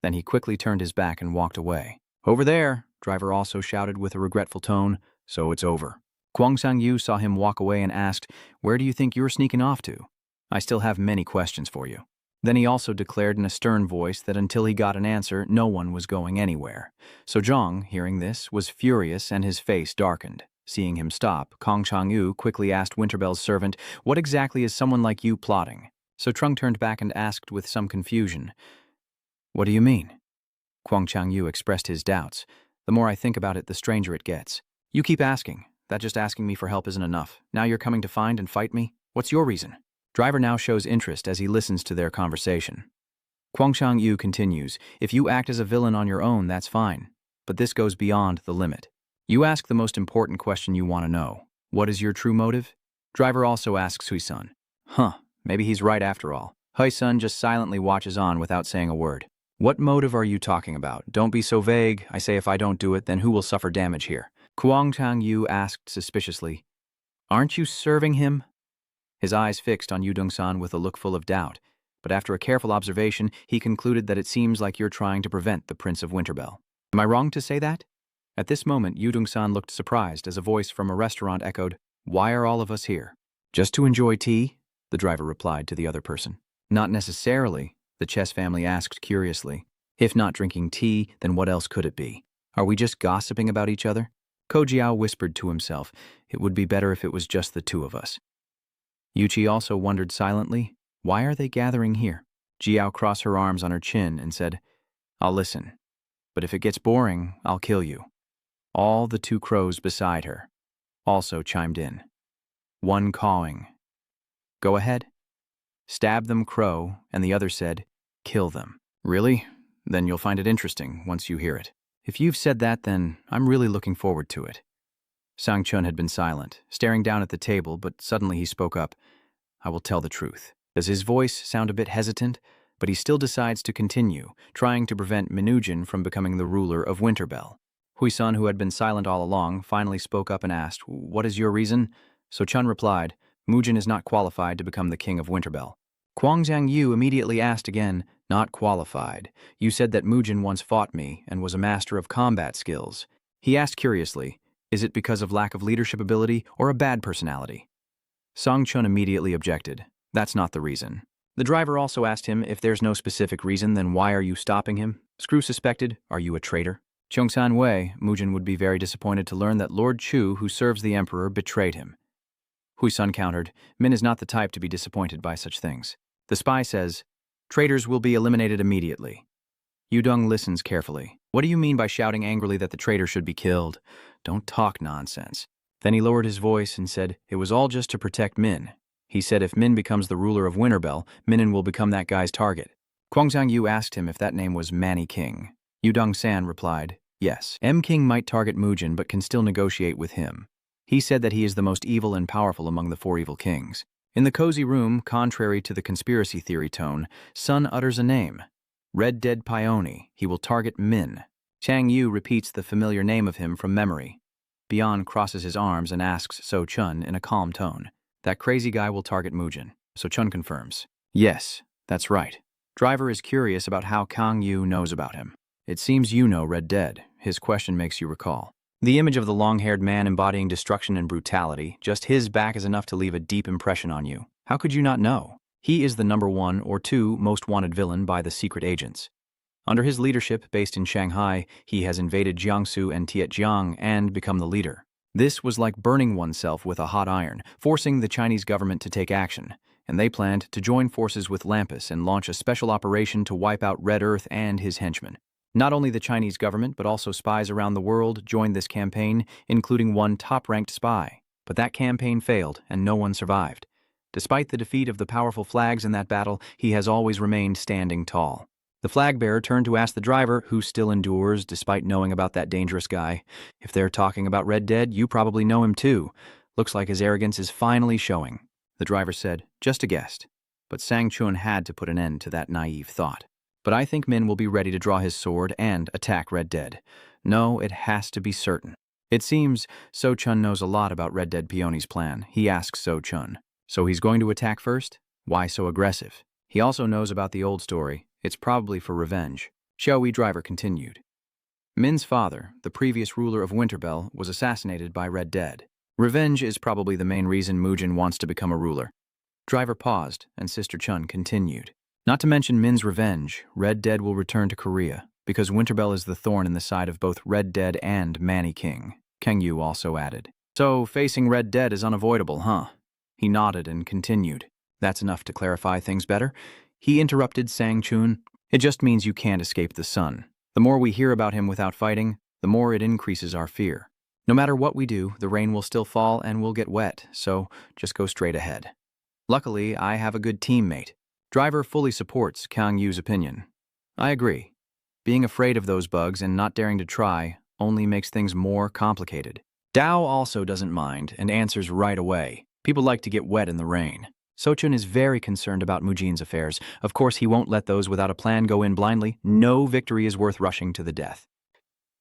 Then he quickly turned his back and walked away. "Over there," Driver also shouted with a regretful tone. "So it's over." Kwang Sang-yu saw him walk away and asked, "Where do you think you're sneaking off to? I still have many questions for you." Then he also declared in a stern voice that until he got an answer, no one was going anywhere. So Zhang, hearing this, was furious and his face darkened. Seeing him stop, Kong Chang-yu quickly asked Winterbell's servant, "What exactly is someone like you plotting?" So Trung turned back and asked with some confusion, "What do you mean?" Kwang Chang-yu expressed his doubts. "The more I think about it, the stranger it gets. You keep asking. That just asking me for help isn't enough. Now you're coming to find and fight me? What's your reason?" Driver now shows interest as he listens to their conversation. Kwang Chang-yu continues, "If you act as a villain on your own, that's fine. But this goes beyond the limit. You ask the most important question you want to know. What is your true motive?" Driver also asks Hui-sun. Maybe he's right after all. Hui-sun just silently watches on without saying a word. "What motive are you talking about? Don't be so vague. I say if I don't do it, then who will suffer damage here?" Kwang Chang-yu asked suspiciously, "Aren't you serving him?" His eyes fixed on Yu Dong-san with a look full of doubt, but after a careful observation, he concluded that it seems like you're trying to prevent the Prince of Winterbell. Am I wrong to say that? At this moment, Yu Dong-san looked surprised as a voice from a restaurant echoed, "Why are all of us here?" "Just to enjoy tea," the driver replied to the other person. "Not necessarily," the Chess family asked curiously. "If not drinking tea, then what else could it be? Are we just gossiping about each other?" Ko Jiao whispered to himself, "It would be better if it was just the two of us." Yuchi also wondered silently, "Why are they gathering here?" Jiao crossed her arms on her chin and said, "I'll listen. But if it gets boring, I'll kill you." All the two crows beside her also chimed in. One cawing, "Go ahead." "Stab them, crow," and the other said, "Kill them." "Really? Then you'll find it interesting once you hear it." "If you've said that, then I'm really looking forward to it." Sang Chun had been silent, staring down at the table, but suddenly he spoke up. "I will tell the truth. Does his voice sound a bit hesitant? But he still decides to continue, trying to prevent Minujin from becoming the ruler of Winterbell. Hui-sun, who had been silent all along, finally spoke up and asked, "What is your reason?" So Chun replied, "Mujin is not qualified to become the king of Winterbell." Kwangjiang Yu immediately asked again, "Not qualified. You said that Mujin once fought me and was a master of combat skills." He asked curiously, "Is it because of lack of leadership ability or a bad personality?" Song Chun immediately objected, "That's not the reason." The driver also asked him, "If there's no specific reason, then why are you stopping him?" Screw suspected, "Are you a traitor?" Cheongsan Wei, Mujin would be very disappointed to learn that Lord Chu, who serves the emperor, betrayed him. Hui-sun countered, "Min is not the type to be disappointed by such things." The spy says, "Traitors will be eliminated immediately." Yudong listens carefully. "What do you mean by shouting angrily that the traitor should be killed? Don't talk nonsense." Then he lowered his voice and said, "It was all just to protect Min." He said if Min becomes the ruler of Winterbell, Minin will become that guy's target. Kwangjiang Yu asked him if that name was Manny King. Yudong San replied, "Yes, M. King might target Mujin but can still negotiate with him." He said that he is the most evil and powerful among the four evil kings. In the cozy room, contrary to the conspiracy theory tone, Sun utters a name. Red Dead Peony. He will target Min. Chang Yu repeats the familiar name of him from memory. Beyond crosses his arms and asks So Chun in a calm tone, "That crazy guy will target Mujin." So Chun confirms, "Yes, that's right." Driver is curious about how Kang Yu knows about him. "It seems you know Red Dead." His question makes you recall. The image of the long-haired man embodying destruction and brutality, just his back is enough to leave a deep impression on you. How could you not know? He is the number 1 or 2 most wanted villain by the secret agents. Under his leadership, based in Shanghai, he has invaded Jiangsu and Tietjiang and become the leader. This was like burning oneself with a hot iron, forcing the Chinese government to take action, and they planned to join forces with Lampus and launch a special operation to wipe out Red Earth and his henchmen. Not only the Chinese government, but also spies around the world joined this campaign, including one top-ranked spy. But that campaign failed, and no one survived. Despite the defeat of the powerful flags in that battle, he has always remained standing tall. The flag-bearer turned to ask the driver, who still endures despite knowing about that dangerous guy, "If they're talking about Red Dead, you probably know him too. Looks like his arrogance is finally showing." The driver said, "Just a guess." But Sang Chun had to put an end to that naive thought. "But I think Min will be ready to draw his sword and attack Red Dead. No, it has to be certain." It seems So Chun knows a lot about Red Dead Peony's plan. He asks So Chun, "So he's going to attack first? Why so aggressive?" He also knows about the old story. It's probably for revenge. Xiao Wei driver continued. Min's father, the previous ruler of Winterbell, was assassinated by Red Dead. Revenge is probably the main reason Mujin wants to become a ruler. Driver paused, and Sister Chun continued. Not to mention Min's revenge, Red Dead will return to Korea, because Winterbell is the thorn in the side of both Red Dead and Manny King. Kang Yu also added. "So, facing Red Dead is unavoidable, huh?" He nodded and continued. "That's enough to clarify things better." He interrupted Sang Chun. "It just means you can't escape the sun. The more we hear about him without fighting, the more it increases our fear. No matter what we do, the rain will still fall and we'll get wet, so just go straight ahead. Luckily, I have a good teammate." Driver fully supports Kang Yu's opinion. "I agree. Being afraid of those bugs and not daring to try only makes things more complicated." Dao also doesn't mind and answers right away. People like to get wet in the rain. Sochun is very concerned about Mujin's affairs. Of course, he won't let those without a plan go in blindly. No victory is worth rushing to the death.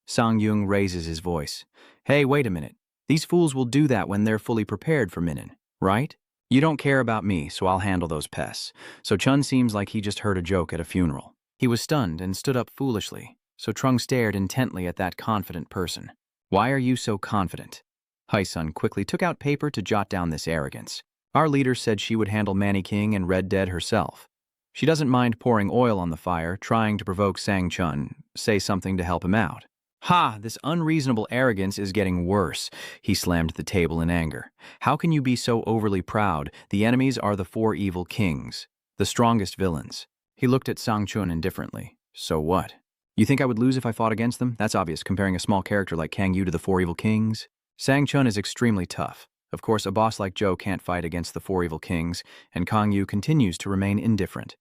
Sang Yung raises his voice. "Hey, wait a minute. These fools will do that when they're fully prepared for Minin, right? You don't care about me, so I'll handle those pests." So Chun seems like he just heard a joke at a funeral. He was stunned and stood up foolishly. So Trung stared intently at that confident person. "Why are you so confident?" Hai-sun quickly took out paper to jot down this arrogance. "Our leader said she would handle Manny King and Red Dead herself. She doesn't mind pouring oil on the fire, trying to provoke Sang Chun, say something to help him out." "Ha! This unreasonable arrogance is getting worse." He slammed the table in anger. "How can you be so overly proud? The enemies are the four evil kings, the strongest villains." He looked at Sang Chun indifferently. "So what? You think I would lose if I fought against them? That's obvious, comparing a small character like Kang Yu to the four evil kings." Sang Chun is extremely tough. Of course, a boss like Joe can't fight against the four evil kings, and Kang Yu continues to remain indifferent.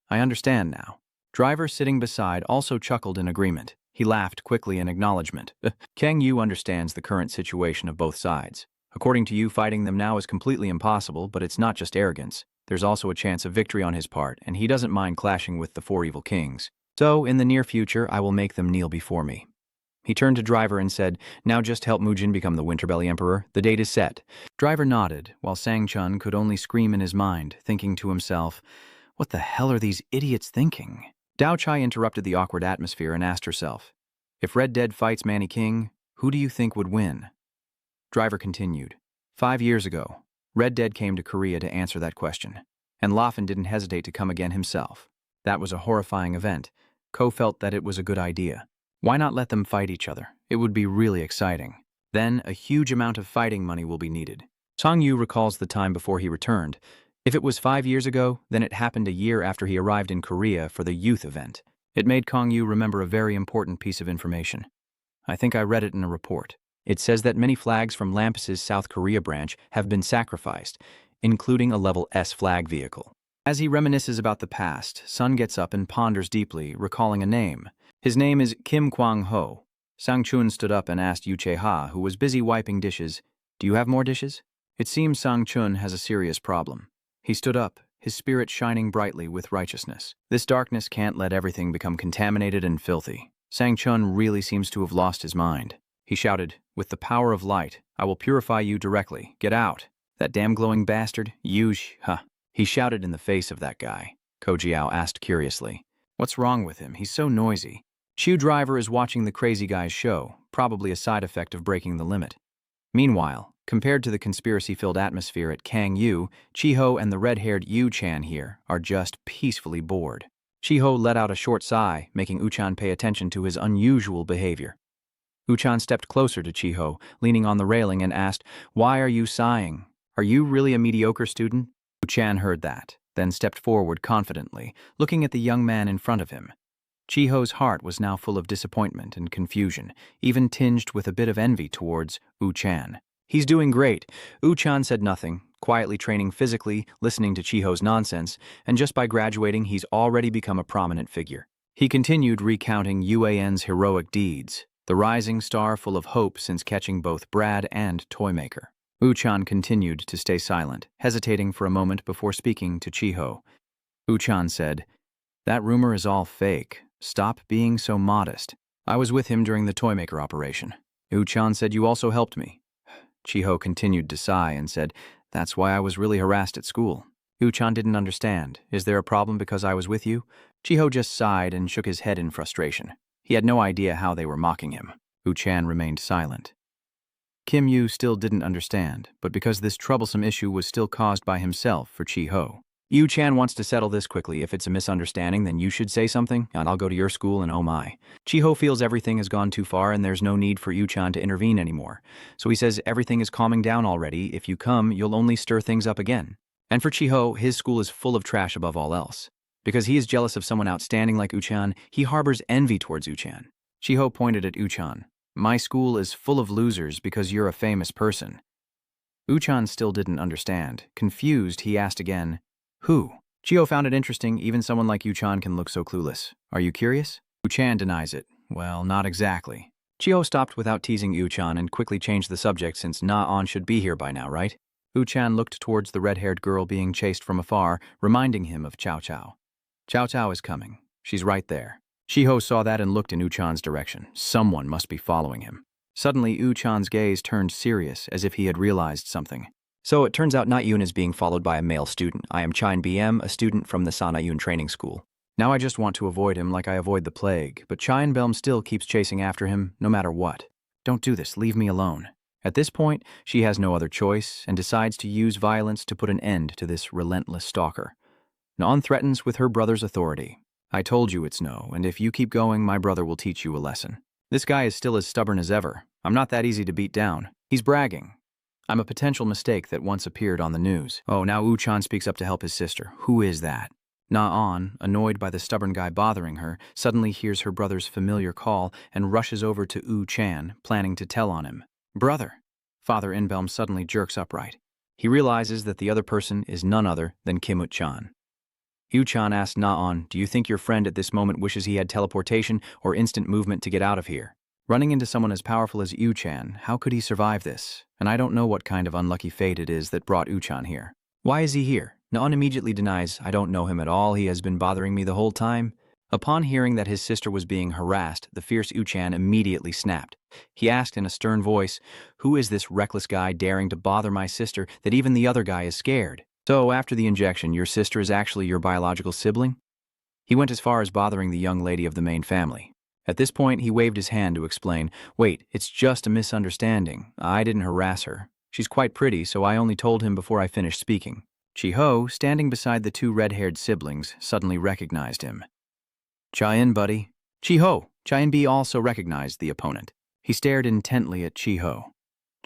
"I understand now." Driver sitting beside also chuckled in agreement. He laughed quickly in acknowledgement. Kang Yu understands the current situation of both sides. According to you, fighting them now is completely impossible, but it's not just arrogance. there's also a chance of victory on his part, and he doesn't mind clashing with the four evil kings. So, in the near future, I will make them kneel before me. He turned to Driver and said, now just help Mujin become the Winterbelly Emperor. The date is set. Driver nodded, while Sang-chun could only scream in his mind, thinking to himself, what the hell are these idiots thinking? Dao Chai interrupted the awkward atmosphere and asked herself, if Red Dead fights Manny King, who do you think would win? Driver continued, 5 years ago, Red Dead came to Korea to answer that question, and Laffen didn't hesitate to come again himself. That was a horrifying event. Ko felt that it was a good idea. Why not let them fight each other? It would be really exciting. Then, a huge amount of fighting money will be needed. Song Yu recalls the time before he returned. If it was 5 years ago, then it happened a year after he arrived in Korea for the youth event. It made Kong Yu remember a very important piece of information. I think I read it in a report. It says that many flags from Lampus's South Korea branch have been sacrificed, including a level S flag vehicle. As he reminisces about the past, Sun gets up and ponders deeply, recalling a name. His name is Kim Kwang-ho. Sang-chun stood up and asked Yu Che-ha, who was busy wiping dishes, do you have more dishes? It seems Sang-chun has a serious problem. He stood up, his spirit shining brightly with righteousness. This darkness can't let everything become contaminated and filthy. Sang-chun really seems to have lost his mind. He shouted, with the power of light, I will purify you directly. Get out. That damn glowing bastard, huh. He shouted in the face of that guy. Ko Jiao asked curiously, what's wrong with him? He's so noisy. Chu Driver is watching the crazy guy's show, probably a side effect of breaking the limit. Meanwhile, compared to the conspiracy-filled atmosphere at Kang Yu, Chi-ho and the red-haired Yu-chan here are just peacefully bored. Chi-ho let out a short sigh, making U-chan pay attention to his unusual behavior. U-chan stepped closer to Chi-ho, leaning on the railing and asked, why are you sighing? Are you really a mediocre student? U-chan heard that, then stepped forward confidently, looking at the young man in front of him. Chi-ho's heart was now full of disappointment and confusion, even tinged with a bit of envy towards U-chan. He's doing great. U-chan said nothing, quietly training physically, listening to Chi-ho's nonsense, and just by graduating he's already become a prominent figure. He continued recounting UAN's heroic deeds, the rising star full of hope since catching both Brad and Toymaker. U-chan continued to stay silent, hesitating for a moment before speaking to Chi-ho. U-chan said, that rumor is all fake. Stop being so modest. I was with him during the Toymaker operation. U-chan said you also helped me. Chi-ho continued to sigh and said, that's why I was really harassed at school. U-chan didn't understand. Is there a problem because I was with you? Chi-ho just sighed and shook his head in frustration. He had no idea how they were mocking him. U-chan remained silent. Kim Yu still didn't understand, but because this troublesome issue was still caused by himself for Chi-ho. Yu-chan wants to settle this quickly. If it's a misunderstanding, then you should say something, and I'll go to your school and oh my. Chi-ho feels everything has gone too far and there's no need for Yu-chan to intervene anymore. So he says everything is calming down already. If you come, you'll only stir things up again. And for Chi-ho, his school is full of trash above all else. Because he is jealous of someone outstanding like U-chan, he harbors envy towards U-chan. Chi-ho pointed at U-chan. My school is full of losers because you're a famous person. U-chan still didn't understand. Confused, he asked again, who? Chi-ho found it interesting, even someone like U-chan can look so clueless. Are you curious? U-chan denies it. Well, not exactly. Chi-ho stopped without teasing U-chan and quickly changed the subject since Na-on should be here by now, right? U-chan looked towards the red-haired girl being chased from afar, reminding him of Cao Cao. Cao Cao is coming. She's right there. Chi-ho saw that and looked in U-chan's direction. Someone must be following him. Suddenly, U-chan's gaze turned serious, as if he had realized something. So it turns out Na-yoon is being followed by a male student. I am Chin BM, a student from the Sa-na-yoon training school. Now I just want to avoid him like I avoid the plague, but Chin Belm still keeps chasing after him, no matter what. Don't do this, leave me alone. At this point, she has no other choice and decides to use violence to put an end to this relentless stalker. Na-on threatens with her brother's authority. I told you it's no, and if you keep going, my brother will teach you a lesson. This guy is still as stubborn as ever. I'm not that easy to beat down. He's bragging. I'm a potential mistake that once appeared on the news. Oh, now U-chan speaks up to help his sister. Who is that? Na-on, annoyed by the stubborn guy bothering her, suddenly hears her brother's familiar call and rushes over to U-chan, planning to tell on him. Brother! Father Inbelm suddenly jerks upright. He realizes that the other person is none other than Kim U-chan. U-chan asks Na-on, do you think your friend at this moment wishes he had teleportation or instant movement to get out of here? Running into someone as powerful as U-chan, how could he survive this? And I don't know what kind of unlucky fate it is that brought U-chan here. Why is he here? Naon immediately denies, I don't know him at all, he has been bothering me the whole time. Upon hearing that his sister was being harassed, the fierce Uchan immediately snapped. He asked in a stern voice, who is this reckless guy daring to bother my sister that even the other guy is scared? So, after the injection, your sister is actually your biological sibling? He went as far as bothering the young lady of the main family. At this point, he waved his hand to explain, wait, it's just a misunderstanding. I didn't harass her. She's quite pretty, so I only told him before I finished speaking. Chi-ho, standing beside the two red-haired siblings, suddenly recognized him. Cha-in, buddy. Chi-ho. Cha-in-bi also recognized the opponent. He stared intently at Chi-ho.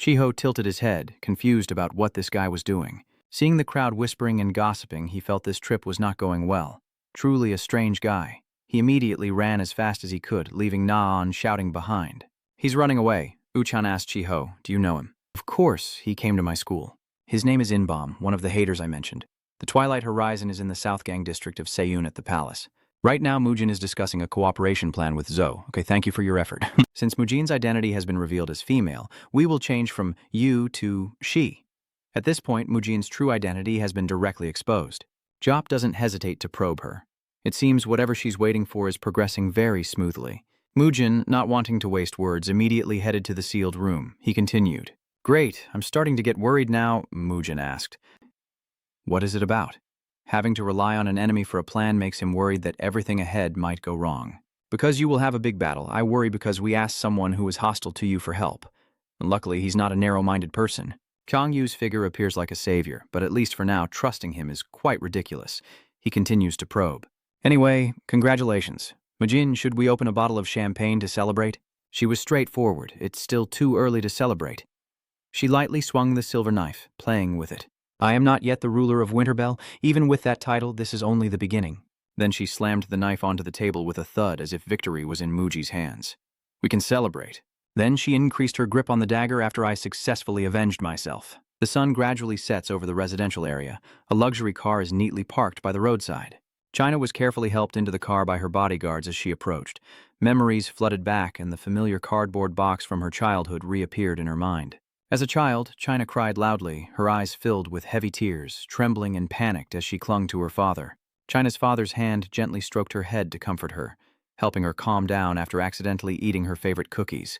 Chi-ho tilted his head, confused about what this guy was doing. Seeing the crowd whispering and gossiping, he felt this trip was not going well. Truly a strange guy. He immediately ran as fast as he could, leaving Na-on shouting behind. He's running away. Uchan asked Chi-ho, do you know him? Of course, he came to my school. His name is Inbom, one of the haters I mentioned. The Twilight Horizon is in the Southgang district of Seiyun at the palace. Right now, Mujin is discussing a cooperation plan with Zo. Okay, thank you for your effort. Since Mujin's identity has been revealed as female, we will change from you to she. At this point, Mujin's true identity has been directly exposed. Jop doesn't hesitate to probe her. It seems whatever she's waiting for is progressing very smoothly. Mujin, not wanting to waste words, immediately headed to the sealed room. He continued. Great, I'm starting to get worried now, Mujin asked. What is it about? Having to rely on an enemy for a plan makes him worried that everything ahead might go wrong. Because you will have a big battle, I worry because we asked someone who is hostile to you for help. And luckily, he's not a narrow-minded person. Kang Yu's figure appears like a savior, but at least for now, trusting him is quite ridiculous. He continues to probe. Anyway, congratulations. Mujin, should we open a bottle of champagne to celebrate? She was straightforward. It's still too early to celebrate. She lightly swung the silver knife, playing with it. I am not yet the ruler of Winterbell. Even with that title, this is only the beginning. Then she slammed the knife onto the table with a thud as if victory was in Muji's hands. We can celebrate. Then she increased her grip on the dagger after I successfully avenged myself. The sun gradually sets over the residential area. A luxury car is neatly parked by the roadside. China was carefully helped into the car by her bodyguards as she approached. Memories flooded back and the familiar cardboard box from her childhood reappeared in her mind. As a child, China cried loudly, her eyes filled with heavy tears, trembling and panicked as she clung to her father. China's father's hand gently stroked her head to comfort her, helping her calm down after accidentally eating her favorite cookies.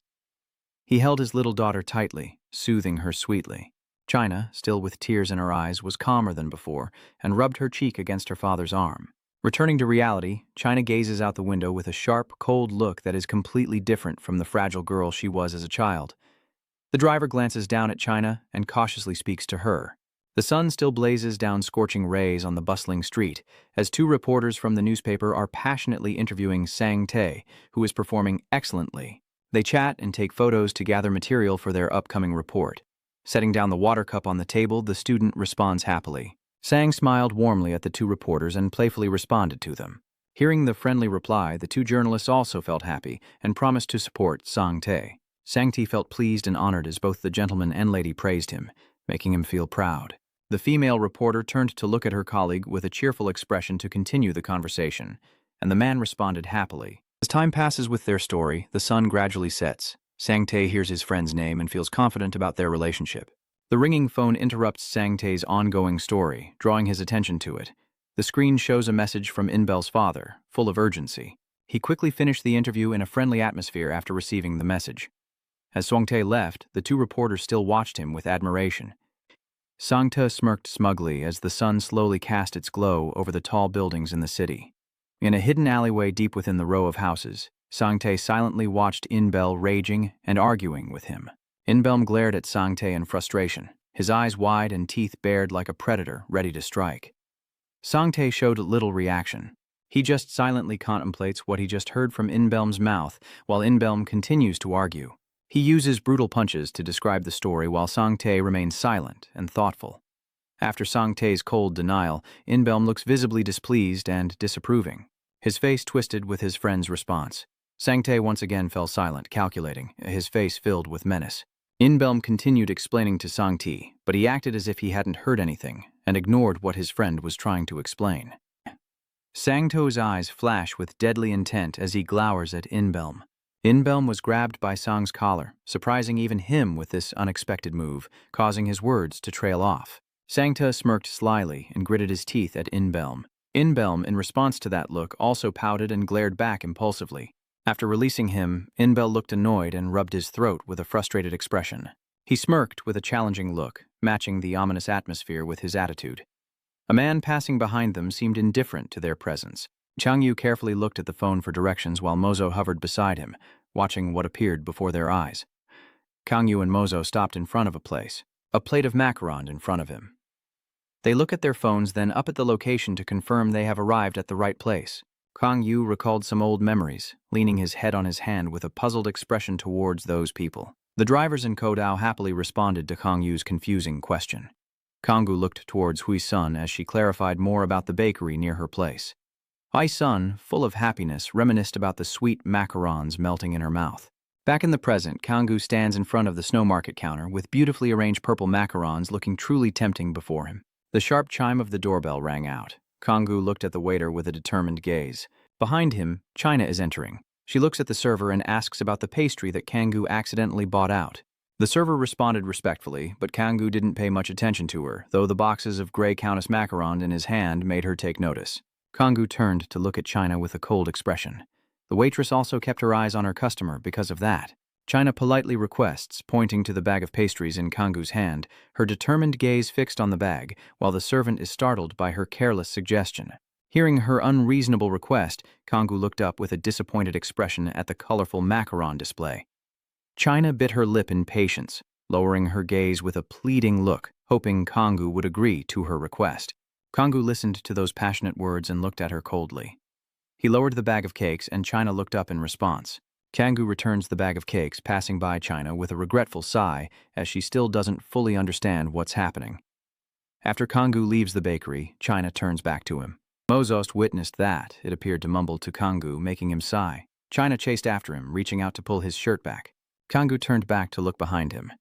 He held his little daughter tightly, soothing her sweetly. China, still with tears in her eyes, was calmer than before and rubbed her cheek against her father's arm. Returning to reality, China gazes out the window with a sharp, cold look that is completely different from the fragile girl she was as a child. The driver glances down at China and cautiously speaks to her. The sun still blazes down scorching rays on the bustling street, as two reporters from the newspaper are passionately interviewing Sang Tae, who is performing excellently. They chat and take photos to gather material for their upcoming report. Setting down the water cup on the table, the student responds happily. Sang smiled warmly at the two reporters and playfully responded to them. Hearing the friendly reply, the two journalists also felt happy and promised to support Sang Tae. Sang Tae felt pleased and honored as both the gentleman and lady praised him, making him feel proud. The female reporter turned to look at her colleague with a cheerful expression to continue the conversation, and the man responded happily. As time passes with their story, the sun gradually sets. Sang Tae hears his friend's name and feels confident about their relationship. The ringing phone interrupts Sang Tae's ongoing story, drawing his attention to it. The screen shows a message from Inbel's father, full of urgency. He quickly finished the interview in a friendly atmosphere after receiving the message. As Sang Tae left, the two reporters still watched him with admiration. Sang Tae smirked smugly as the sun slowly cast its glow over the tall buildings in the city. In a hidden alleyway deep within the row of houses, Sang Tae silently watched Inbel raging and arguing with him. Inbel glared at Sang Tae in frustration, his eyes wide and teeth bared like a predator ready to strike. Sang Tae showed little reaction. He just silently contemplates what he just heard from Inbel's mouth while Inbel continues to argue. He uses brutal punches to describe the story while Sang Tae remains silent and thoughtful. After Sang Tae's cold denial, Inbel looks visibly displeased and disapproving. His face twisted with his friend's response. Sang Tae once again fell silent, calculating, his face filled with menace. Inbelm continued explaining to Sang Tae, but he acted as if he hadn't heard anything and ignored what his friend was trying to explain. Sang Tae's eyes flash with deadly intent as he glowers at Inbelm. Inbelm was grabbed by Sang's collar, surprising even him with this unexpected move, causing his words to trail off. Sangta smirked slyly and gritted his teeth at Inbelm. Inbelm, in response to that look, also pouted and glared back impulsively. After releasing him, Inbel looked annoyed and rubbed his throat with a frustrated expression. He smirked with a challenging look, matching the ominous atmosphere with his attitude. A man passing behind them seemed indifferent to their presence. Changyu carefully looked at the phone for directions while Mozo hovered beside him, watching what appeared before their eyes. Kangyu and Mozo stopped in front of a plate of macaron in front of him. They look at their phones, then up at the location to confirm they have arrived at the right place. Kangyu recalled some old memories, leaning his head on his hand with a puzzled expression towards those people. The drivers in Kodao happily responded to Kangyu's confusing question. Kangyu looked towards Hui Sun as she clarified more about the bakery near her place. Hui Sun, full of happiness, reminisced about the sweet macarons melting in her mouth. Back in the present, Kangyu stands in front of the snow market counter with beautifully arranged purple macarons looking truly tempting before him. The sharp chime of the doorbell rang out. Kangyu looked at the waiter with a determined gaze. Behind him, China is entering. She looks at the server and asks about the pastry that Kangyu accidentally bought out. The server responded respectfully, but Kangyu didn't pay much attention to her, though the boxes of gray Countess macaron in his hand made her take notice. Kangyu turned to look at China with a cold expression. The waitress also kept her eyes on her customer because of that. China politely requests, pointing to the bag of pastries in Kangu's hand, her determined gaze fixed on the bag, while the servant is startled by her careless suggestion. Hearing her unreasonable request, Kangyu looked up with a disappointed expression at the colorful macaron display. China bit her lip in patience, lowering her gaze with a pleading look, hoping Kangyu would agree to her request. Kangyu listened to those passionate words and looked at her coldly. He lowered the bag of cakes, and China looked up in response. Kangyu returns the bag of cakes, passing by China with a regretful sigh as she still doesn't fully understand what's happening. After Kangyu leaves the bakery, China turns back to him. Mozost witnessed that, it appeared to mumble to Kangyu, making him sigh. China chased after him, reaching out to pull his shirt back. Kangyu turned back to look behind him.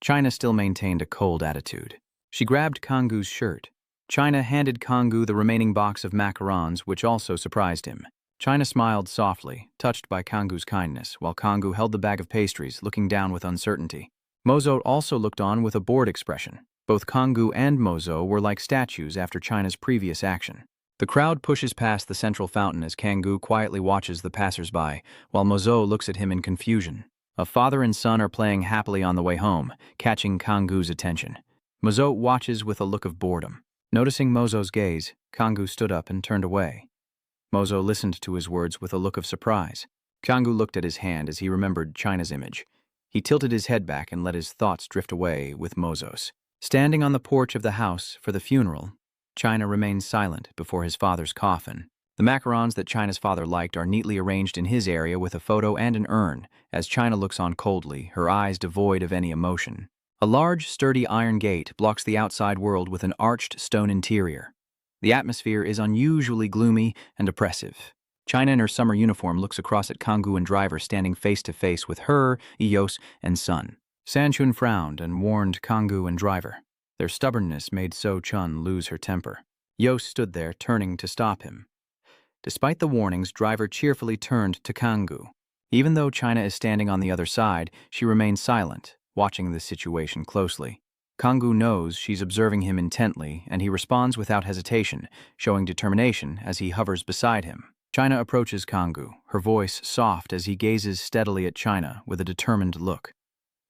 China still maintained a cold attitude. She grabbed Kangu's shirt. China handed Kangyu the remaining box of macarons, which also surprised him. China smiled softly, touched by Kangu's kindness, while Kangyu held the bag of pastries, looking down with uncertainty. Mozo also looked on with a bored expression. Both Kangyu and Mozo were like statues after China's previous action. The crowd pushes past the central fountain as Kangyu quietly watches the passers-by, while Mozo looks at him in confusion. A father and son are playing happily on the way home, catching Kangu's attention. Mozo watches with a look of boredom. Noticing Mozo's gaze, Kangyu stood up and turned away. Mozo listened to his words with a look of surprise. Kangyu looked at his hand as he remembered China's image. He tilted his head back and let his thoughts drift away with Mozo's. Standing on the porch of the house for the funeral, China remained silent before his father's coffin. The macarons that China's father liked are neatly arranged in his area with a photo and an urn, as China looks on coldly, her eyes devoid of any emotion. A large, sturdy iron gate blocks the outside world with an arched stone interior. The atmosphere is unusually gloomy and oppressive. China in her summer uniform looks across at Kangyu and driver standing face to face with her, Eos, and son. Sanchun frowned and warned Kangyu and driver. Their stubbornness made So-chun lose her temper. Yos stood there, turning to stop him. Despite the warnings, driver cheerfully turned to Kangyu. Even though China is standing on the other side, she remains silent, watching the situation closely. Kangyu knows she's observing him intently, and he responds without hesitation, showing determination as he hovers beside him. China approaches Kangyu, her voice soft as he gazes steadily at China with a determined look.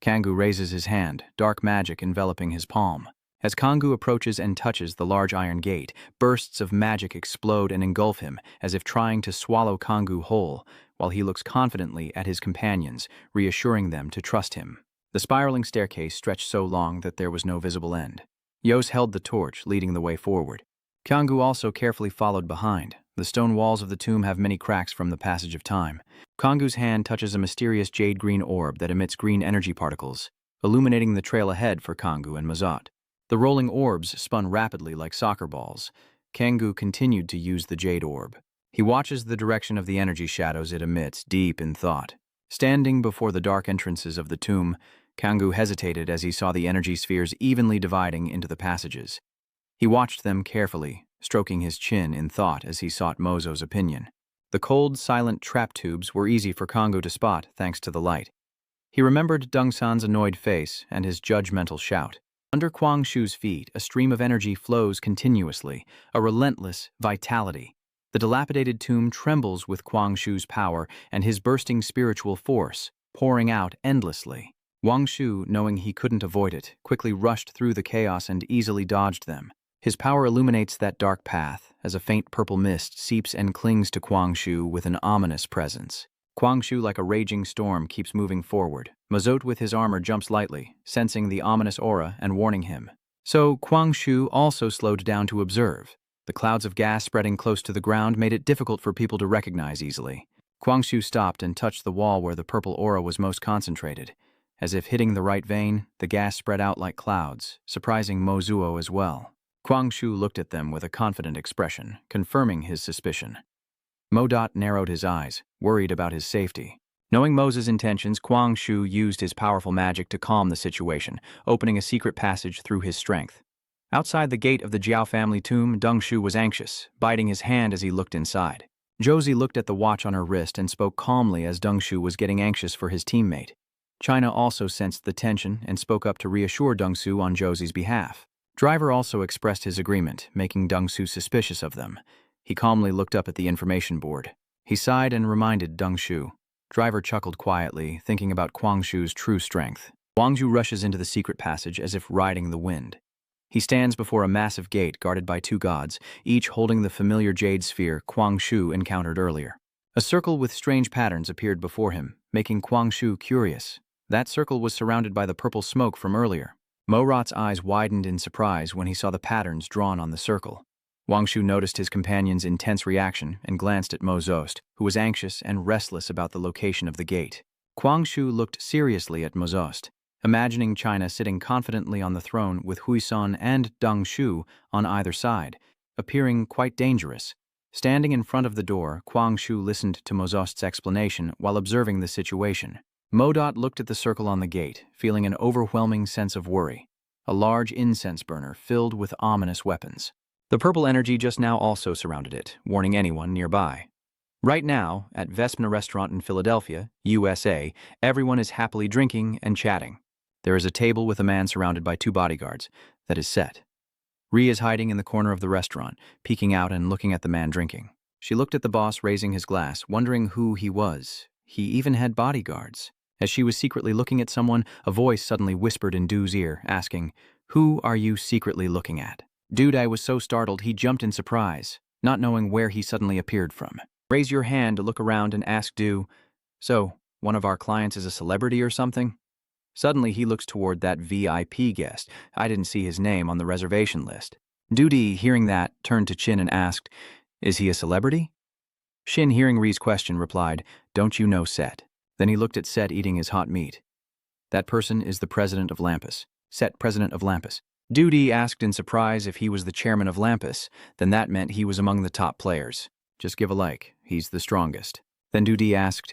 Kangyu raises his hand, dark magic enveloping his palm. As Kangyu approaches and touches the large iron gate, bursts of magic explode and engulf him, as if trying to swallow Kangyu whole, while he looks confidently at his companions, reassuring them to trust him. The spiraling staircase stretched so long that there was no visible end. Yos held the torch, leading the way forward. Kangyu also carefully followed behind. The stone walls of the tomb have many cracks from the passage of time. Kangu's hand touches a mysterious jade-green orb that emits green energy particles, illuminating the trail ahead for Kangyu and Mazat. The rolling orbs spun rapidly like soccer balls. Kangyu continued to use the jade orb. He watches the direction of the energy shadows it emits, deep in thought. Standing before the dark entrances of the tomb, Kangyu hesitated as he saw the energy spheres evenly dividing into the passages. He watched them carefully, stroking his chin in thought as he sought Mozo's opinion. The cold, silent trap tubes were easy for Kangyu to spot thanks to the light. He remembered Dongsan's annoyed face and his judgmental shout. Under Kwang Shu's feet, a stream of energy flows continuously, a relentless vitality. The dilapidated tomb trembles with Kwang Shu's power and his bursting spiritual force, pouring out endlessly. Wang Shu, knowing he couldn't avoid it, quickly rushed through the chaos and easily dodged them. His power illuminates that dark path, as a faint purple mist seeps and clings to Kwang Shu with an ominous presence. Kwang Shu, like a raging storm, keeps moving forward. Mazote with his armor jumps lightly, sensing the ominous aura and warning him. So Kwang Shu also slowed down to observe. The clouds of gas spreading close to the ground made it difficult for people to recognize easily. Kwang Shu stopped and touched the wall where the purple aura was most concentrated. As if hitting the right vein, the gas spread out like clouds, surprising Mo Zuo as well. Kwang Shu looked at them with a confident expression, confirming his suspicion. Mo Dot narrowed his eyes, worried about his safety. Knowing Mo's intentions, Kwang Shu used his powerful magic to calm the situation, opening a secret passage through his strength. Outside the gate of the Jiao family tomb, Deng Shu was anxious, biting his hand as he looked inside. Josie looked at the watch on her wrist and spoke calmly as Deng Shu was getting anxious for his teammate. China also sensed the tension and spoke up to reassure Deng Shu on Josie's behalf. Driver also expressed his agreement, making Deng Shu suspicious of them. He calmly looked up at the information board. He sighed and reminded Deng Shu. Driver chuckled quietly, thinking about Kwang Shu's true strength. Wang Zhu rushes into the secret passage as if riding the wind. He stands before a massive gate guarded by two gods, each holding the familiar jade sphere Kwang Shu encountered earlier. A circle with strange patterns appeared before him, making Kwang Shu curious. That circle was surrounded by the purple smoke from earlier. Mo Rot's eyes widened in surprise when he saw the patterns drawn on the circle. Wang Shu noticed his companion's intense reaction and glanced at Mo Zost, who was anxious and restless about the location of the gate. Kwang Shu looked seriously at Mo Zost, imagining China sitting confidently on the throne with Huisan and Deng Shu on either side, appearing quite dangerous. Standing in front of the door, Kwang Shu listened to Mo Zost's explanation while observing the situation. Mo Dot looked at the circle on the gate, feeling an overwhelming sense of worry. A large incense burner filled with ominous weapons. The purple energy just now also surrounded it, warning anyone nearby. Right now, at Vespna Restaurant in Philadelphia, USA, everyone is happily drinking and chatting. There is a table with a man surrounded by two bodyguards. That is Set. Ri is hiding in the corner of the restaurant, peeking out and looking at the man drinking. She looked at the boss raising his glass, wondering who he was. He even had bodyguards. As she was secretly looking at someone, a voice suddenly whispered in Du's ear, asking, "Who are you secretly looking at?" Dudai was so startled he jumped in surprise, not knowing where he suddenly appeared from. Raise your hand to look around and ask Du, "So, one of our clients is a celebrity or something?" Suddenly he looks toward that VIP guest. I didn't see his name on the reservation list. Dudi, hearing that, turned to Chin and asked, "Is he a celebrity?" Shin, hearing Ri's question, replied, "Don't you know Set?" Then he looked at Set eating his hot meat. "That person is the president of Lampus." Set, president of Lampus. Dudi asked in surprise if he was the chairman of Lampus. Then that meant he was among the top players. Just give a like, he's the strongest. Then Dudi asked,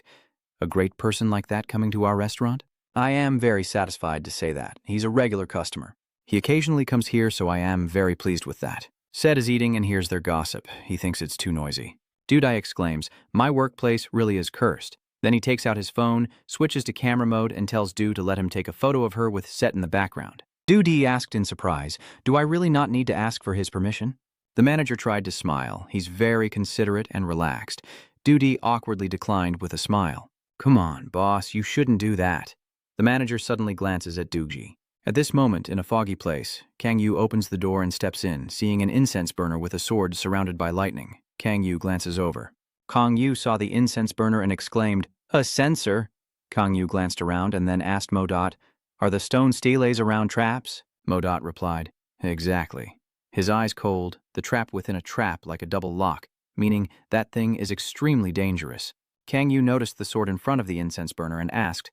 "A great person like that coming to our restaurant?" "I am very satisfied to say that. He's a regular customer. He occasionally comes here, so I am very pleased with that." Set is eating and hears their gossip. He thinks it's too noisy. Dudai exclaims, "My workplace really is cursed." Then he takes out his phone, switches to camera mode, and tells Du to let him take a photo of her with Set in the background. Dudi asked in surprise, "Do I really not need to ask for his permission?" The manager tried to smile. He's very considerate and relaxed. Dudi awkwardly declined with a smile. "Come on, boss, you shouldn't do that." The manager suddenly glances at Duji. At this moment, in a foggy place, Kang Yu opens the door and steps in, seeing an incense burner with a sword surrounded by lightning. Kang Yu glances over. Kang Yu saw the incense burner and exclaimed, "A censer!" Kang Yu glanced around and then asked Mo Dot, "Are the stone steles around traps?" Mo Dot replied, "Exactly." His eyes cold, the trap within a trap like a double lock, meaning that thing is extremely dangerous. Kang Yu noticed the sword in front of the incense burner and asked,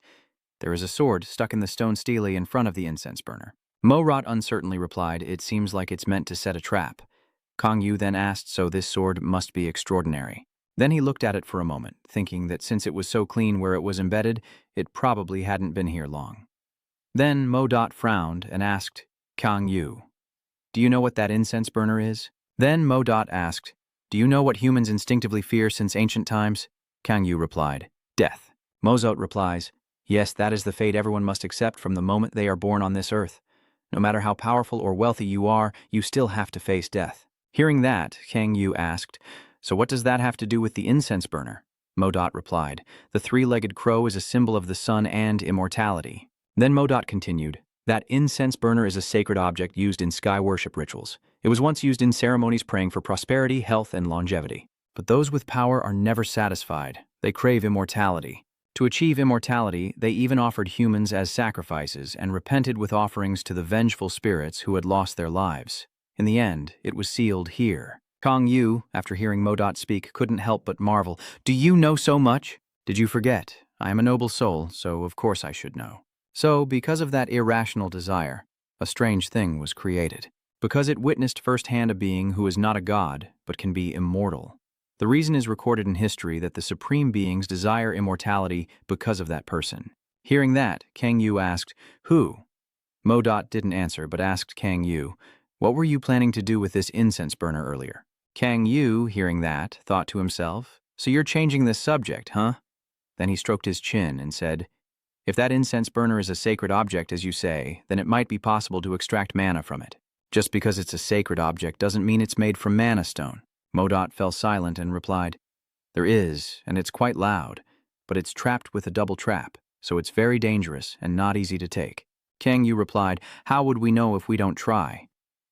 "There is a sword stuck in the stone stele in front of the incense burner." Mo Rot uncertainly replied, "It seems like it's meant to set a trap." Kang Yu then asked, "So this sword must be extraordinary." Then he looked at it for a moment, thinking that since it was so clean where it was embedded, it probably hadn't been here long. Then Mo Dot frowned and asked, "Kang Yu, do you know what that incense burner is?" Then Mo Dot asked, "Do you know what humans instinctively fear since ancient times?" Kang Yu replied, "Death." Mo Zot replies, "Yes, that is the fate everyone must accept from the moment they are born on this earth. No matter how powerful or wealthy you are, you still have to face death. Hearing that, Kang Yu asked, "So what does that have to do with the incense burner?" Modot replied, "The three-legged crow is a symbol of the sun and immortality." Then Modot continued, "That incense burner is a sacred object used in sky worship rituals. It was once used in ceremonies praying for prosperity, health, and longevity. But those with power are never satisfied. They crave immortality. To achieve immortality, they even offered humans as sacrifices and repented with offerings to the vengeful spirits who had lost their lives. In the end, it was sealed here." Kang Yu, after hearing Modot speak, couldn't help but marvel. "Do you know so much?" "Did you forget? I am a noble soul, so of course I should know." So, because of that irrational desire, a strange thing was created. Because it witnessed firsthand a being who is not a god, but can be immortal. The reason is recorded in history that the supreme beings desire immortality because of that person. Hearing that, Kang Yu asked, "Who?" Modot didn't answer, but asked Kang Yu, "What were you planning to do with this incense burner earlier?" Kang Yu, hearing that, thought to himself, "So you're changing this subject, huh?" Then he stroked his chin and said, "If that incense burner is a sacred object, as you say, then it might be possible to extract mana from it. Just because it's a sacred object doesn't mean it's made from mana stone." Modot fell silent and replied, "There is, and it's quite loud, but it's trapped with a double trap, so it's very dangerous and not easy to take." Kang Yu replied, "How would we know if we don't try?"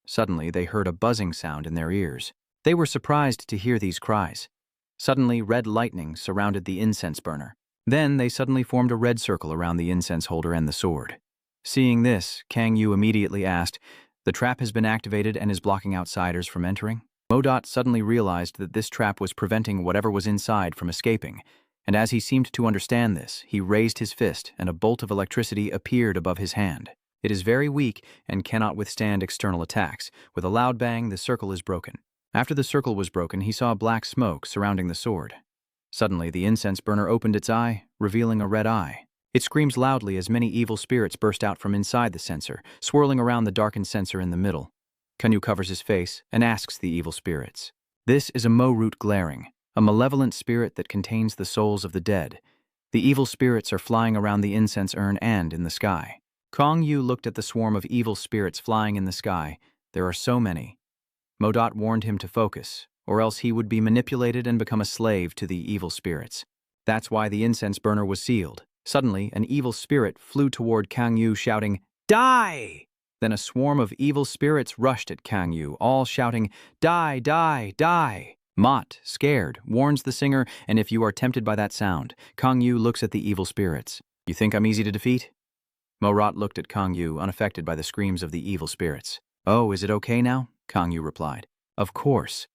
Suddenly, they heard a buzzing sound in their ears. They were surprised to hear these cries. Suddenly, red lightning surrounded the incense burner. Then they suddenly formed a red circle around the incense holder and the sword. Seeing this, Kang Yu immediately asked, "The trap has been activated and is blocking outsiders from entering?" Modot suddenly realized that this trap was preventing whatever was inside from escaping, and as he seemed to understand this, he raised his fist and a bolt of electricity appeared above his hand. It is very weak and cannot withstand external attacks. With a loud bang, the circle is broken. After the circle was broken, he saw black smoke surrounding the sword. Suddenly, the incense burner opened its eye, revealing a red eye. It screams loudly as many evil spirits burst out from inside the censer, swirling around the darkened censer in the middle. Kanyu covers his face and asks the evil spirits. This is a Mo-root glaring, a malevolent spirit that contains the souls of the dead. The evil spirits are flying around the incense urn and in the sky. Kang Yu looked at the swarm of evil spirits flying in the sky. There are so many. Modot warned him to focus, or else he would be manipulated and become a slave to the evil spirits. That's why the incense burner was sealed. Suddenly, an evil spirit flew toward Kang Yu shouting, "Die!" Then a swarm of evil spirits rushed at Kang Yu, all shouting, "Die, die, die!" Mott, scared, warns the singer, and if you are tempted by that sound, Kang Yu looks at the evil spirits. "You think I'm easy to defeat?" Mo-rot looked at Kang Yu, unaffected by the screams of the evil spirits. "Oh, is it okay now?" Kang Yu replied. "Of course."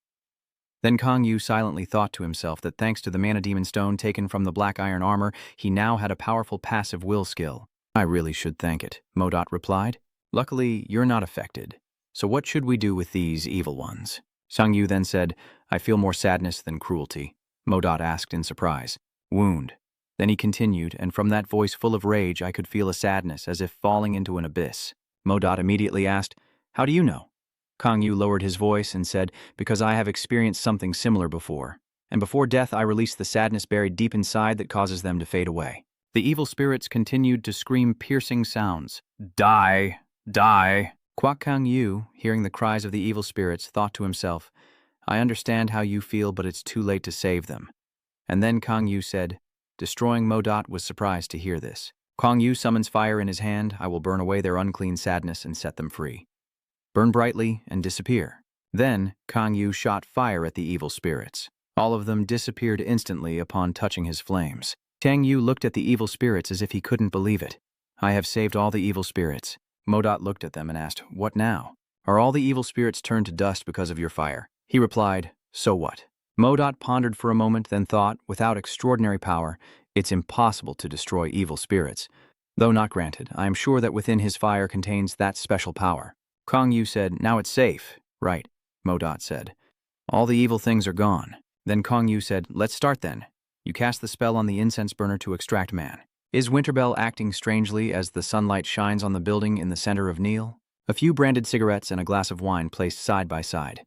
Then Kang Yu silently thought to himself that thanks to the Mana Demon Stone taken from the Black Iron armor, he now had a powerful passive will skill. "I really should thank it," Modot replied. "Luckily, you're not affected. So what should we do with these evil ones?" Sang Yu then said, "I feel more sadness than cruelty." Modot asked in surprise. "Wound." Then he continued, and from that voice full of rage I could feel a sadness as if falling into an abyss. Modot immediately asked, "How do you know?" Kang Yu lowered his voice and said, "Because I have experienced something similar before. And before death I release the sadness buried deep inside that causes them to fade away." The evil spirits continued to scream piercing sounds. "Die! Die!" Kwak Kang Yu, hearing the cries of the evil spirits, thought to himself, "I understand how you feel, but it's too late to save them." And then Kang Yu said, Destroying Modot was surprised to hear this. Kang Yu summons fire in his hand. "I will burn away their unclean sadness and set them free. Burn brightly and disappear." Then Kang Yu shot fire at the evil spirits. All of them disappeared instantly upon touching his flames. Kang Yu looked at the evil spirits as if he couldn't believe it. "I have saved all the evil spirits." Modot looked at them and asked, "What now? Are all the evil spirits turned to dust because of your fire?" He replied, "So what?" Modot pondered for a moment, then thought, without extraordinary power, it's impossible to destroy evil spirits. Though not granted, I am sure that within his fire contains that special power. Kang Yu said, "Now it's safe." "Right," Modot said. "All the evil things are gone." Then Kang Yu said, "Let's start then." You cast the spell on the incense burner to extract man. Is Winterbell acting strangely as the sunlight shines on the building in the center of Neil? A few branded cigarettes and a glass of wine placed side by side.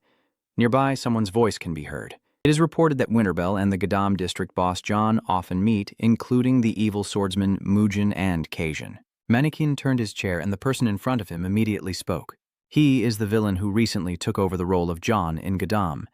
Nearby, someone's voice can be heard. It is reported that Winterbell and the Gadam district boss John often meet, including the evil swordsmen Mujin and Kajin. Mannequin turned his chair and the person in front of him immediately spoke. He is the villain who recently took over the role of John in Gadam.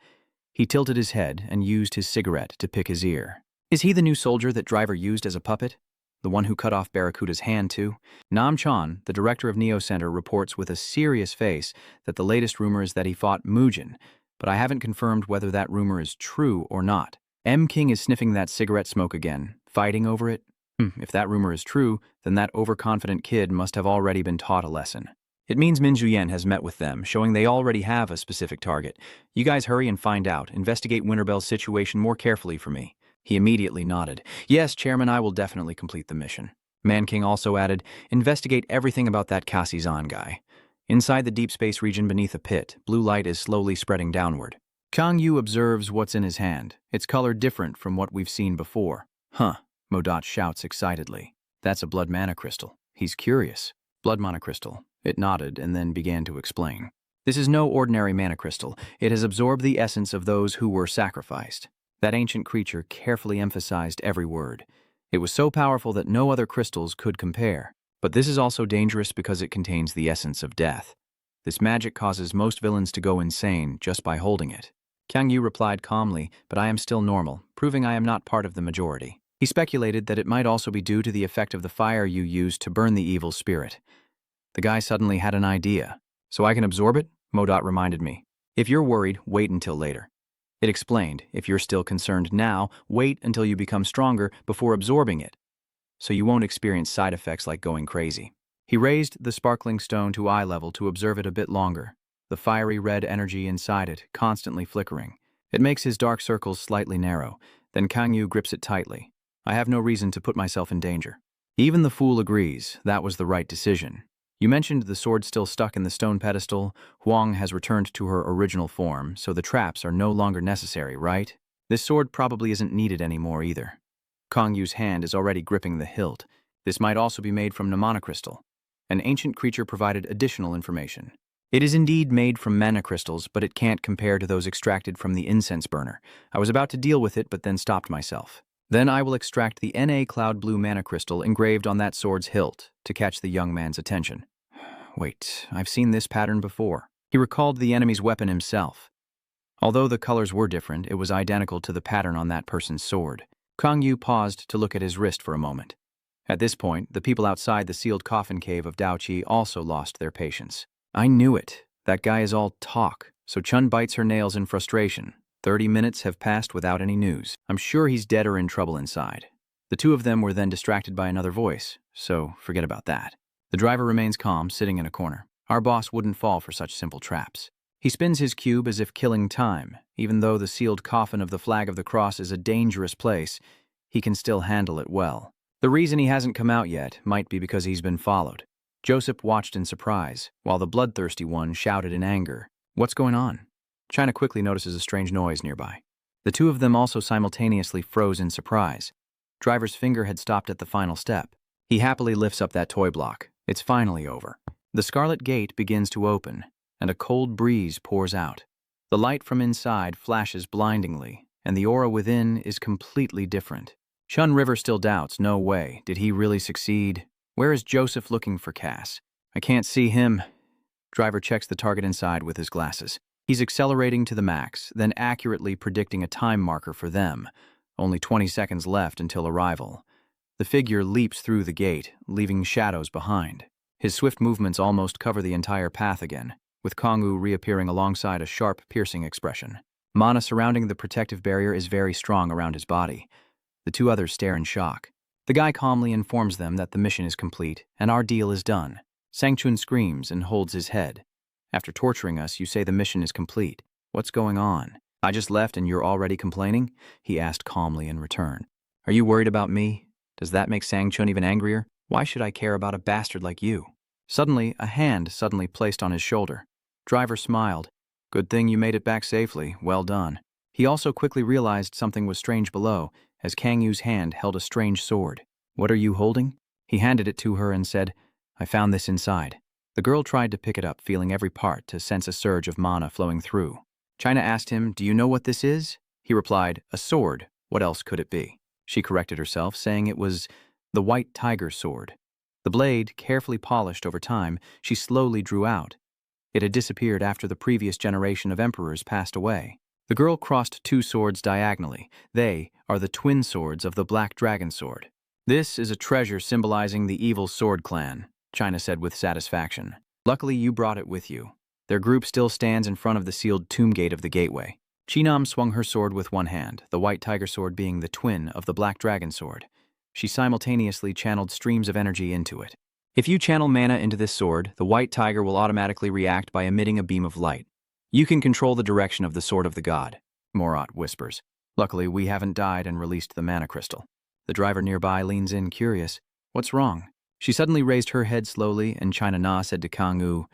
He tilted his head and used his cigarette to pick his ear. Is he the new soldier that Driver used as a puppet? The one who cut off Barracuda's hand too? Nam Chan, the director of Neo Center, reports with a serious face that the latest rumor is that he fought Mujin, but I haven't confirmed whether that rumor is true or not. M. King is sniffing that cigarette smoke again, fighting over it. If that rumor is true, then that overconfident kid must have already been taught a lesson. It means Min Juyen has met with them, showing they already have a specific target. You guys hurry and find out. Investigate Winterbell's situation more carefully for me. He immediately nodded. Yes, Chairman, I will definitely complete the mission. Man King also added, investigate everything about that Kasizan guy. Inside the deep space region beneath a pit, blue light is slowly spreading downward. Kang Yu observes what's in his hand. Its color different from what we've seen before. Huh, Modot shouts excitedly. That's a blood mana crystal. He's curious. Blood mana crystal. It nodded and then began to explain. This is no ordinary mana crystal. It has absorbed the essence of those who were sacrificed. That ancient creature carefully emphasized every word. It was so powerful that no other crystals could compare. But this is also dangerous because it contains the essence of death. This magic causes most villains to go insane just by holding it. Kang Yu replied calmly, but I am still normal, proving I am not part of the majority. He speculated that it might also be due to the effect of the fire you used to burn the evil spirit. The guy suddenly had an idea. So I can absorb it? Modot reminded me. If you're worried, wait until later. It explained, if you're still concerned now, wait until you become stronger before absorbing it, so you won't experience side effects like going crazy. He raised the sparkling stone to eye level to observe it a bit longer, the fiery red energy inside it constantly flickering. It makes his dark circles slightly narrow, then Kang Yu grips it tightly. I have no reason to put myself in danger. Even the fool agrees that was the right decision. You mentioned the sword still stuck in the stone pedestal. Huang has returned to her original form, so the traps are no longer necessary, right? This sword probably isn't needed anymore either. Kang Yu's hand is already gripping the hilt. This might also be made from Namana crystal. An ancient creature provided additional information. It is indeed made from mana crystals, but it can't compare to those extracted from the incense burner. I was about to deal with it, but then stopped myself. Then I will extract the Na cloud blue mana crystal engraved on that sword's hilt to catch the young man's attention. Wait, I've seen this pattern before. He recalled the enemy's weapon himself. Although the colors were different, it was identical to the pattern on that person's sword. Kang Yu paused to look at his wrist for a moment. At this point, the people outside the sealed coffin cave of Daoqi also lost their patience. I knew it. That guy is all talk. So Chun bites her nails in frustration. 30 minutes have passed without any news. I'm sure he's dead or in trouble inside. The two of them were then distracted by another voice, so forget about that. The driver remains calm, sitting in a corner. Our boss wouldn't fall for such simple traps. He spins his cube as if killing time. Even though the sealed coffin of the Flag of the Cross is a dangerous place, he can still handle it well. The reason he hasn't come out yet might be because he's been followed. Joseph watched in surprise, while the bloodthirsty one shouted in anger. What's going on? China quickly notices a strange noise nearby. The two of them also simultaneously froze in surprise. Driver's finger had stopped at the final step. He happily lifts up that toy block. It's finally over. The scarlet gate begins to open, and a cold breeze pours out. The light from inside flashes blindingly, and the aura within is completely different. Chun River still doubts, no way. Did he really succeed? Where is Joseph looking for Cass? I can't see him. Driver checks the target inside with his glasses. He's accelerating to the max, then accurately predicting a time marker for them. Only 20 seconds left until arrival. The figure leaps through the gate, leaving shadows behind. His swift movements almost cover the entire path again, with Kongu reappearing alongside a sharp, piercing expression. Mana surrounding the protective barrier is very strong around his body. The two others stare in shock. The guy calmly informs them that the mission is complete and our deal is done. Sangchun screams and holds his head. After torturing us, you say the mission is complete. What's going on? I just left and you're already complaining? He asked calmly in return. Are you worried about me? Does that make Sangchun even angrier? Why should I care about a bastard like you? Suddenly, a hand suddenly placed on his shoulder. Driver smiled. Good thing you made it back safely. Well done. He also quickly realized something was strange below, as Kang Yu's hand held a strange sword. What are you holding? He handed it to her and said, I found this inside. The girl tried to pick it up, feeling every part to sense a surge of mana flowing through. China asked him, do you know what this is? He replied, a sword. What else could it be? She corrected herself, saying it was the white tiger sword. The blade, carefully polished over time, she slowly drew out. It had disappeared after the previous generation of emperors passed away. The girl crossed two swords diagonally. They are the twin swords of the Black Dragon Sword. This is a treasure symbolizing the evil sword clan, China said with satisfaction. Luckily you brought it with you. Their group still stands in front of the sealed tomb gate of the gateway. Chinam swung her sword with one hand, the white tiger sword being the twin of the Black Dragon Sword. She simultaneously channeled streams of energy into it. If you channel mana into this sword, the white tiger will automatically react by emitting a beam of light. You can control the direction of the sword of the god, Morat whispers. Luckily, we haven't died and released the mana crystal. The driver nearby leans in, curious. What's wrong? She suddenly raised her head slowly, and China Na said to Kang U,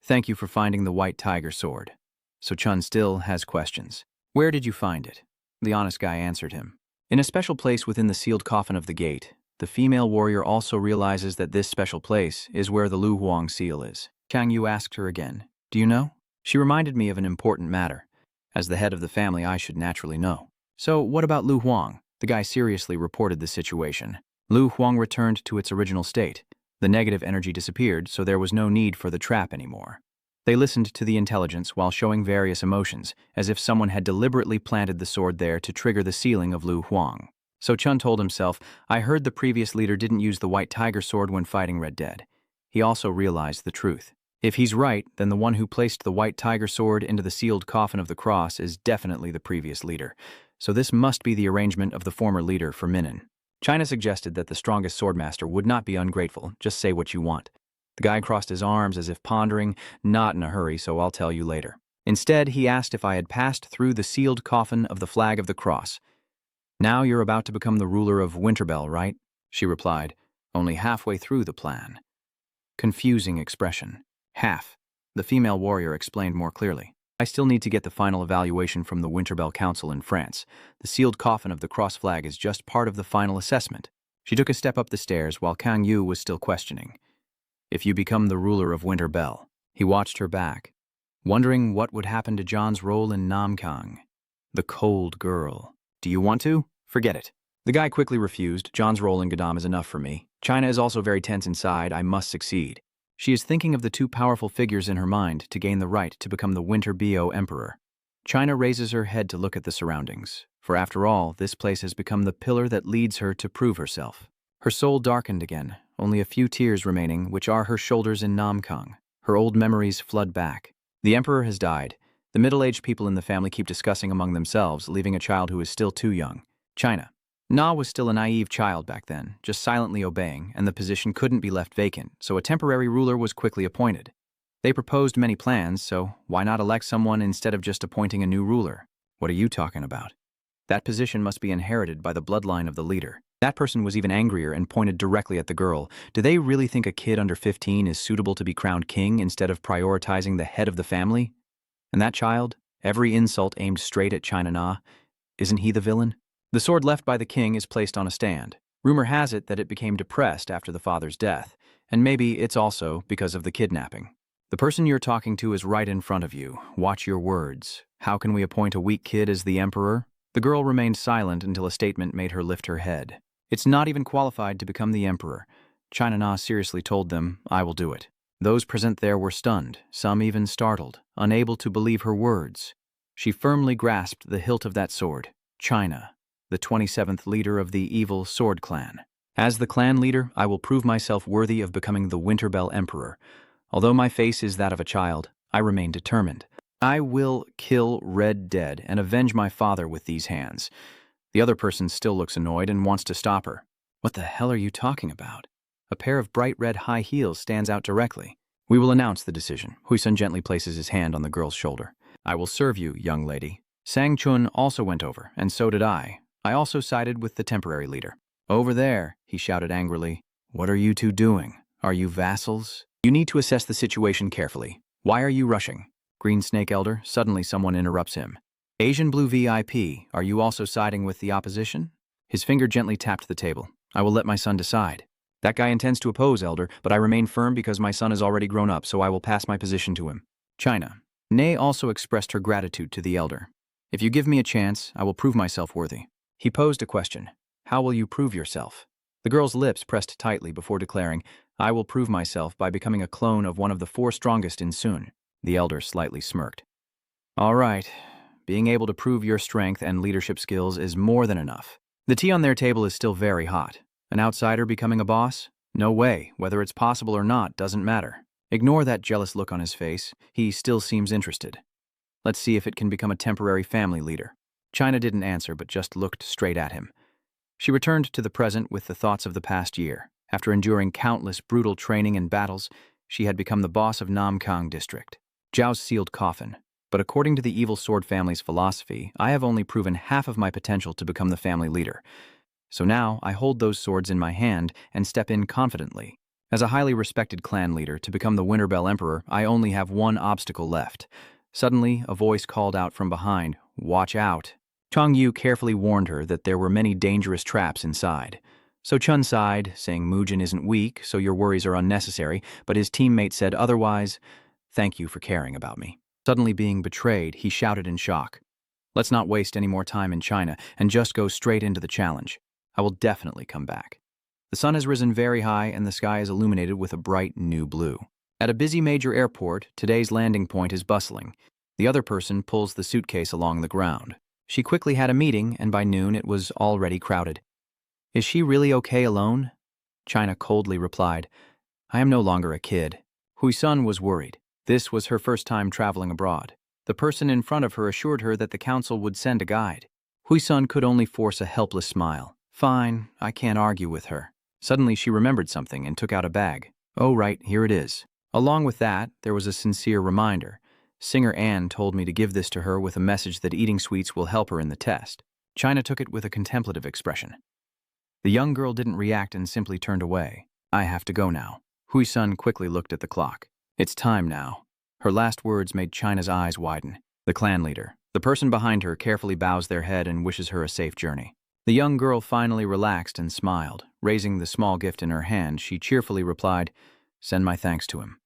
"Thank you for finding the white tiger sword." So Chun still has questions. Where did you find it? The honest guy answered him. In a special place within the sealed coffin of the gate. The female warrior also realizes that this special place is where the Lu Huang seal is. Kang Yu asked her again, "Do you know?" She reminded me of an important matter. As the head of the family, I should naturally know. So what about Lu Huang? The guy seriously reported the situation. Lu Huang returned to its original state. The negative energy disappeared, so there was no need for the trap anymore. They listened to the intelligence while showing various emotions, as if someone had deliberately planted the sword there to trigger the sealing of Lu Huang. So Chun told himself, I heard the previous leader didn't use the white tiger sword when fighting Red Dead. He also realized the truth. If he's right, then the one who placed the white tiger sword into the sealed coffin of the cross is definitely the previous leader. So this must be the arrangement of the former leader for Minin. China suggested that the strongest swordmaster would not be ungrateful, just say what you want. The guy crossed his arms as if pondering, not in a hurry, so I'll tell you later. Instead, he asked if I had passed through the sealed coffin of the flag of the cross. Now you're about to become the ruler of Winterbell, right? She replied, only halfway through the plan. Confusing expression. Half. The female warrior explained more clearly. I still need to get the final evaluation from the Winterbell Council in France. The sealed coffin of the cross flag is just part of the final assessment. She took a step up the stairs while Kang Yu was still questioning. If you become the ruler of Winterbell, he watched her back, wondering what would happen to John's role in Namkang. The cold girl. Do you want to? Forget it. The guy quickly refused. John's role in Gadam is enough for me. China is also very tense inside. I must succeed. She is thinking of the two powerful figures in her mind to gain the right to become the Winter Bio Emperor. China raises her head to look at the surroundings, for after all, this place has become the pillar that leads her to prove herself. Her soul darkened again, only a few tears remaining, which are her shoulders in Namkang. Her old memories flood back. The emperor has died. The middle-aged people in the family keep discussing among themselves, leaving a child who is still too young. China. Na was still a naive child back then, just silently obeying, and the position couldn't be left vacant, so a temporary ruler was quickly appointed. They proposed many plans, so why not elect someone instead of just appointing a new ruler? What are you talking about? That position must be inherited by the bloodline of the leader. That person was even angrier and pointed directly at the girl. Do they really think a kid under 15 is suitable to be crowned king instead of prioritizing the head of the family? And that child, every insult aimed straight at China Na, isn't he the villain? The sword left by the king is placed on a stand. Rumor has it that it became depressed after the father's death, and maybe it's also because of the kidnapping. The person you're talking to is right in front of you. Watch your words. How can we appoint a weak kid as the emperor? The girl remained silent until a statement made her lift her head. It's not even qualified to become the emperor. China Na seriously told them, I will do it. Those present there were stunned, some even startled, unable to believe her words. She firmly grasped the hilt of that sword. China, the 27th leader of the evil sword clan. As the clan leader, I will prove myself worthy of becoming the Winterbell Emperor. Although my face is that of a child, I remain determined. I will kill Red Dead and avenge my father with these hands. The other person still looks annoyed and wants to stop her. What the hell are you talking about? A pair of bright red high heels stands out directly. We will announce the decision. Huisun gently places his hand on the girl's shoulder. I will serve you, young lady. Sang Chun also went over, and so did I. I also sided with the temporary leader. Over there, he shouted angrily. What are you two doing? Are you vassals? You need to assess the situation carefully. Why are you rushing? Green Snake Elder, suddenly someone interrupts him. Asian Blue VIP, are you also siding with the opposition? His finger gently tapped the table. I will let my son decide. That guy intends to oppose, Elder, but I remain firm because my son is already grown up, so I will pass my position to him. China. Nay also expressed her gratitude to the Elder. If you give me a chance, I will prove myself worthy. He posed a question. How will you prove yourself? The girl's lips pressed tightly before declaring, I will prove myself by becoming a clone of one of the 4 strongest in Sun. The elder slightly smirked. All right, being able to prove your strength and leadership skills is more than enough. The tea on their table is still very hot. An outsider becoming a boss? No way. Whether it's possible or not doesn't matter. Ignore that jealous look on his face. He still seems interested. Let's see if it can become a temporary family leader. China didn't answer, but just looked straight at him. She returned to the present with the thoughts of the past year. After enduring countless brutal training and battles, she had become the boss of Namkang District. Zhao's sealed coffin. But according to the evil sword family's philosophy, I have only proven half of my potential to become the family leader. So now I hold those swords in my hand and step in confidently. As a highly respected clan leader, to become the Winterbell Emperor, I only have one obstacle left. Suddenly, a voice called out from behind, "Watch out." Chang Yu carefully warned her that there were many dangerous traps inside. So Chun sighed, saying Mujin isn't weak, so your worries are unnecessary, but his teammate said otherwise. Thank you for caring about me. Suddenly being betrayed, he shouted in shock. Let's not waste any more time in China and just go straight into the challenge. I will definitely come back. The sun has risen very high and the sky is illuminated with a bright new blue. At a busy major airport, today's landing point is bustling. The other person pulls the suitcase along the ground. She quickly had a meeting, and by noon it was already crowded. Is she really okay alone? China coldly replied, I am no longer a kid. Hui-sun was worried. This was her first time traveling abroad. The person in front of her assured her that the council would send a guide. Hui-sun could only force a helpless smile. Fine, I can't argue with her. Suddenly she remembered something and took out a bag. Oh right, here it is. Along with that, there was a sincere reminder. Singer Anne told me to give this to her with a message that eating sweets will help her in the test. China took it with a contemplative expression. The young girl didn't react and simply turned away. I have to go now. Hui-sun quickly looked at the clock. It's time now. Her last words made China's eyes widen. The clan leader. The person behind her carefully bows their head and wishes her a safe journey. The young girl finally relaxed and smiled. Raising the small gift in her hand, she cheerfully replied, Send my thanks to him.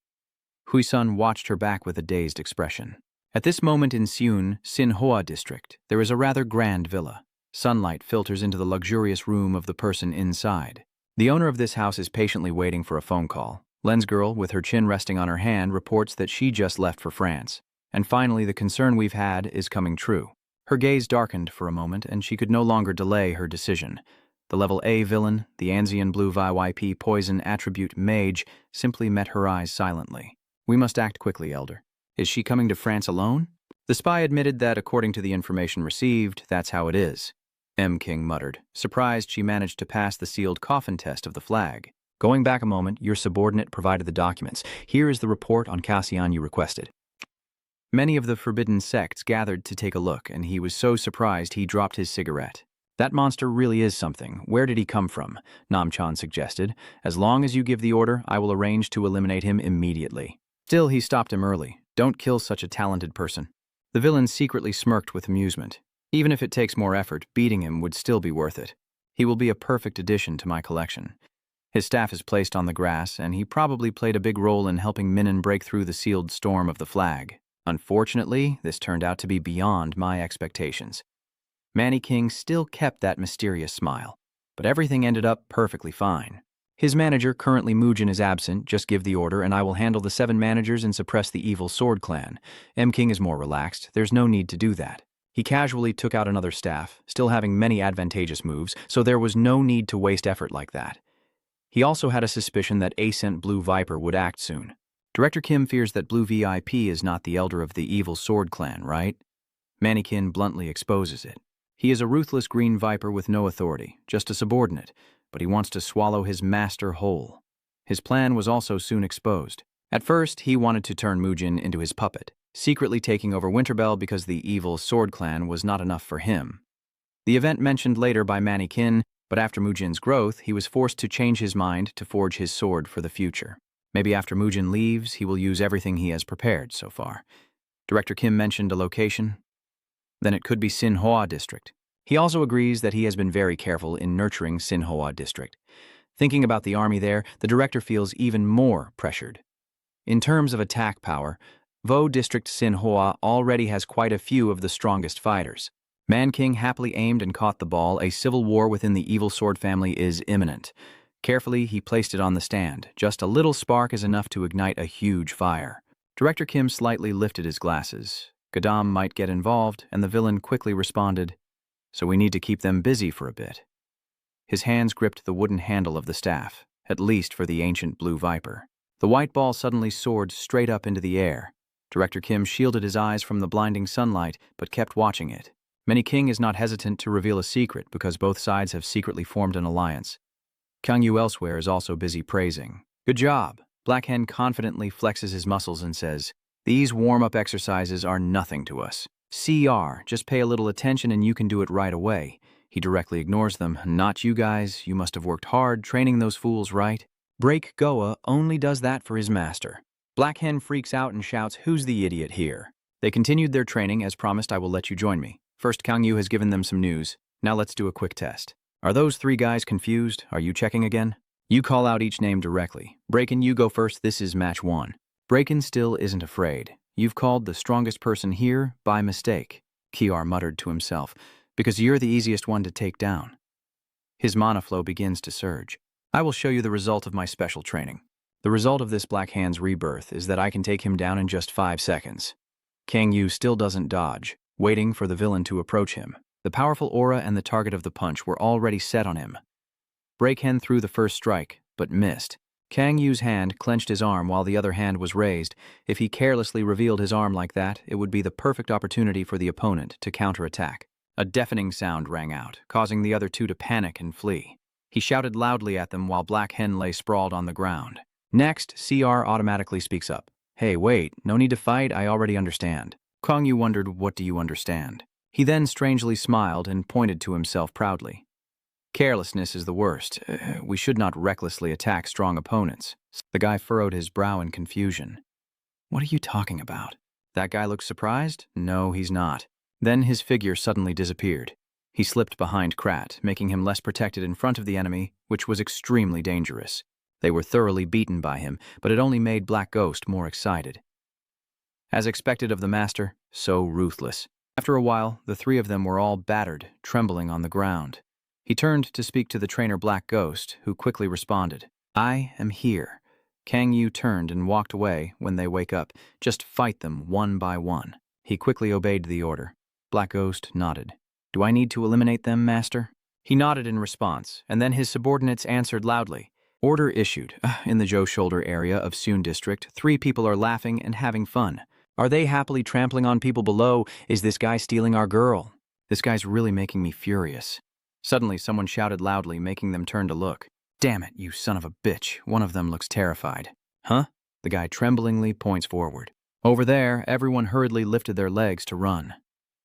Hui-sun watched her back with a dazed expression. At this moment in Seun, Sinhua district, there is a rather grand villa. Sunlight filters into the luxurious room of the person inside. The owner of this house is patiently waiting for a phone call. Len's girl, with her chin resting on her hand, reports that she just left for France. And finally, the concern we've had is coming true. Her gaze darkened for a moment, and she could no longer delay her decision. The level A villain, the Anzian Blue VYP poison attribute mage, simply met her eyes silently. We must act quickly, Elder. Is she coming to France alone? The spy admitted that, according to the information received, that's how it is. M. King muttered, surprised she managed to pass the sealed coffin test of the flag. Going back a moment, your subordinate provided the documents. Here is the report on Cassian you requested. Many of the forbidden sects gathered to take a look, and he was so surprised he dropped his cigarette. That monster really is something. Where did he come from? Namchan suggested. As long as you give the order, I will arrange to eliminate him immediately. Still, he stopped him early. Don't kill such a talented person. The villain secretly smirked with amusement. Even if it takes more effort, beating him would still be worth it. He will be a perfect addition to my collection. His staff is placed on the grass, and he probably played a big role in helping Minnan break through the sealed storm of the flag. Unfortunately, this turned out to be beyond my expectations. Manny King still kept that mysterious smile, but everything ended up perfectly fine. His manager, currently Mujin, is absent. Just give the order, and I will handle the 7 managers and suppress the evil sword clan. M. King is more relaxed. There's no need to do that. He casually took out another staff, still having many advantageous moves, so there was no need to waste effort like that. He also had a suspicion that Ascent Blue Viper would act soon. Director Kim fears that Blue VIP is not the elder of the evil sword clan, right? Mannequin bluntly exposes it. He is a ruthless green viper with no authority, just a subordinate, but he wants to swallow his master whole. His plan was also soon exposed. At first, he wanted to turn Mujin into his puppet, secretly taking over Winterbell because the evil sword clan was not enough for him. The event mentioned later by Mannequin, but after Mujin's growth, he was forced to change his mind to forge his sword for the future. Maybe after Mujin leaves, he will use everything he has prepared so far. Director Kim mentioned a location. Then it could be Sinhua District. He also agrees that he has been very careful in nurturing Sinhua District. Thinking about the army there, the director feels even more pressured. In terms of attack power, Vo District Sinhua already has quite a few of the strongest fighters. Man King happily aimed and caught the ball. A civil war within the evil sword family is imminent. Carefully, he placed it on the stand. Just a little spark is enough to ignite a huge fire. Director Kim slightly lifted his glasses. Gadam might get involved, and the villain quickly responded, "So we need to keep them busy for a bit." His hands gripped the wooden handle of the staff, at least for the ancient blue viper. The white ball suddenly soared straight up into the air. Director Kim shielded his eyes from the blinding sunlight, but kept watching it. Manny King is not hesitant to reveal a secret because both sides have secretly formed an alliance. Kang Yu elsewhere is also busy praising. "Good job." Black Hen confidently flexes his muscles and says, "These warm-up exercises are nothing to us. CR, just pay a little attention and you can do it right away." He directly ignores them. "Not you guys. You must have worked hard training those fools, right?" Break Goa only does that for his master. Black Hen freaks out and shouts, "Who's the idiot here?" They continued their training. "As promised, I will let you join me. First, Kang Yu has given them some news. Now let's do a quick test. Are those three guys confused? Are you checking again?" You call out each name directly. Braken, you go first. This is match 1. Braken still isn't afraid. "You've called the strongest person here by mistake," Kiar muttered to himself, "because you're the easiest one to take down." His mana flow begins to surge. "I will show you the result of my special training. The result of this Black Hand's rebirth is that I can take him down in just 5 seconds. Kang Yu still doesn't dodge, waiting for the villain to approach him. The powerful aura and the target of the punch were already set on him. Breakhen threw the first strike, but missed. Kang Yu's hand clenched his arm while the other hand was raised. If he carelessly revealed his arm like that, it would be the perfect opportunity for the opponent to counterattack. A deafening sound rang out, causing the other two to panic and flee. He shouted loudly at them while Black Hen lay sprawled on the ground. Next, CR automatically speaks up. "Hey, wait, no need to fight, I already understand." Kang Yu wondered, "What do you understand?" He then strangely smiled and pointed to himself proudly. "Carelessness is the worst. We should not recklessly attack strong opponents." The guy furrowed his brow in confusion. "What are you talking about?" That guy looks surprised? No, he's not. Then his figure suddenly disappeared. He slipped behind Krat, making him less protected in front of the enemy, which was extremely dangerous. They were thoroughly beaten by him, but it only made Black Ghost more excited. As expected of the master, so ruthless. After a while, the three of them were all battered, trembling on the ground. He turned to speak to the trainer Black Ghost, who quickly responded. "I am here." Kang Yu turned and walked away. "When they wake up, just fight them one by one." He quickly obeyed the order. Black Ghost nodded. "Do I need to eliminate them, master?" He nodded in response, and then his subordinates answered loudly. "Order issued. In the Joe Shoulder area of Soon District, 3 people are laughing and having fun. Are they happily trampling on people below? Is this guy stealing our girl? This guy's really making me furious." Suddenly, someone shouted loudly, making them turn to look. "Damn it, you son of a bitch." One of them looks terrified. "Huh?" The guy tremblingly points forward. Over there, everyone hurriedly lifted their legs to run.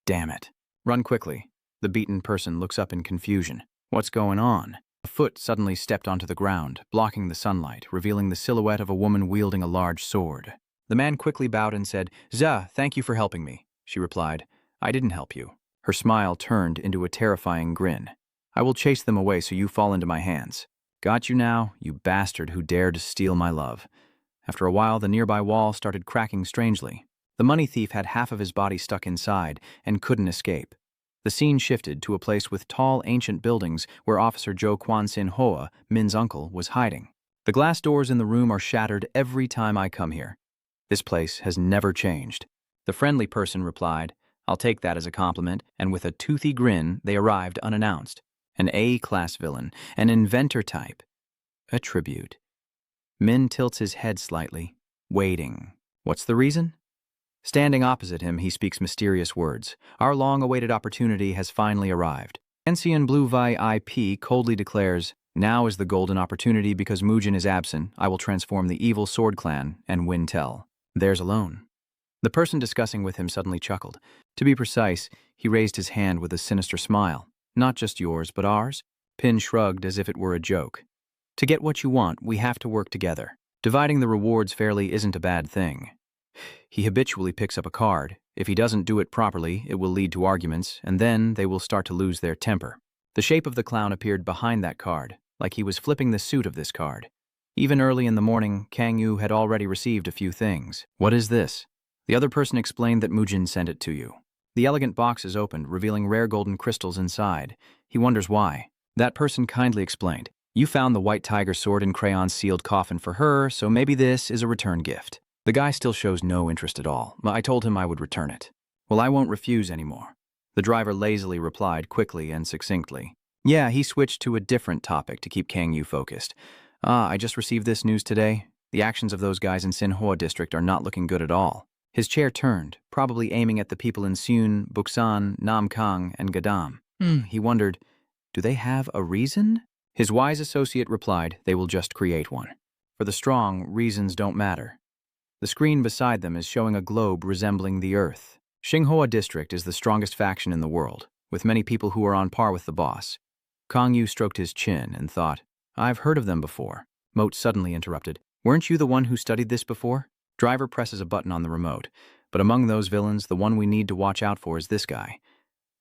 "Damn it. Run quickly." The beaten person looks up in confusion. "What's going on?" A foot suddenly stepped onto the ground, blocking the sunlight, revealing the silhouette of a woman wielding a large sword. The man quickly bowed and said, "Za, thank you for helping me." She replied, "I didn't help you." Her smile turned into a terrifying grin. "I will chase them away so you fall into my hands." "Got you now, you bastard who dared to steal my love." After a while, the nearby wall started cracking strangely. The money thief had half of his body stuck inside and couldn't escape. The scene shifted to a place with tall, ancient buildings where Officer Jo Kwan-sin Hoa, Min's uncle, was hiding. "The glass doors in the room are shattered every time I come here. This place has never changed." The friendly person replied, "I'll take that as a compliment," and with a toothy grin, they arrived unannounced. An A-class villain, an inventor type. A tribute. Min tilts his head slightly, waiting. What's the reason? Standing opposite him, he speaks mysterious words. "Our long-awaited opportunity has finally arrived." Ancien Blue Vi IP coldly declares, "Now is the golden opportunity because Mujin is absent. I will transform the evil sword clan and win Tell." Theirs alone. The person discussing with him suddenly chuckled. To be precise, he raised his hand with a sinister smile. "Not just yours, but ours?" Pin shrugged as if it were a joke. "To get what you want, we have to work together. Dividing the rewards fairly isn't a bad thing." He habitually picks up a card. If he doesn't do it properly, it will lead to arguments, and then they will start to lose their temper. The shape of the clown appeared behind that card, like he was flipping the suit of this card. Even early in the morning, Kang Yu had already received a few things. "What is this?" The other person explained that Mujin sent it to you. The elegant box is opened, revealing rare golden crystals inside. He wonders why. That person kindly explained, "You found the white tiger sword and crayon sealed coffin for her, so maybe this is a return gift." The guy still shows no interest at all. I told him I would return it. "Well, I won't refuse anymore." The driver lazily replied quickly and succinctly. Yeah, he switched to a different topic to keep Kang Yu focused. I just received this news today. The actions of those guys in Manhwa district are not looking good at all." His chair turned, probably aiming at the people in Seun, Buksan, Namkang, and Gadam. He wondered, do they have a reason? His wise associate replied, "They will just create one. For the strong, reasons don't matter." The screen beside them is showing a globe resembling the Earth. Manhwa district is the strongest faction in the world, with many people who are on par with the boss. Kang Yu stroked his chin and thought, "I've heard of them before." Moat suddenly interrupted, "Weren't you the one who studied this before?" Driver presses a button on the remote, but among those villains, the one we need to watch out for is this guy.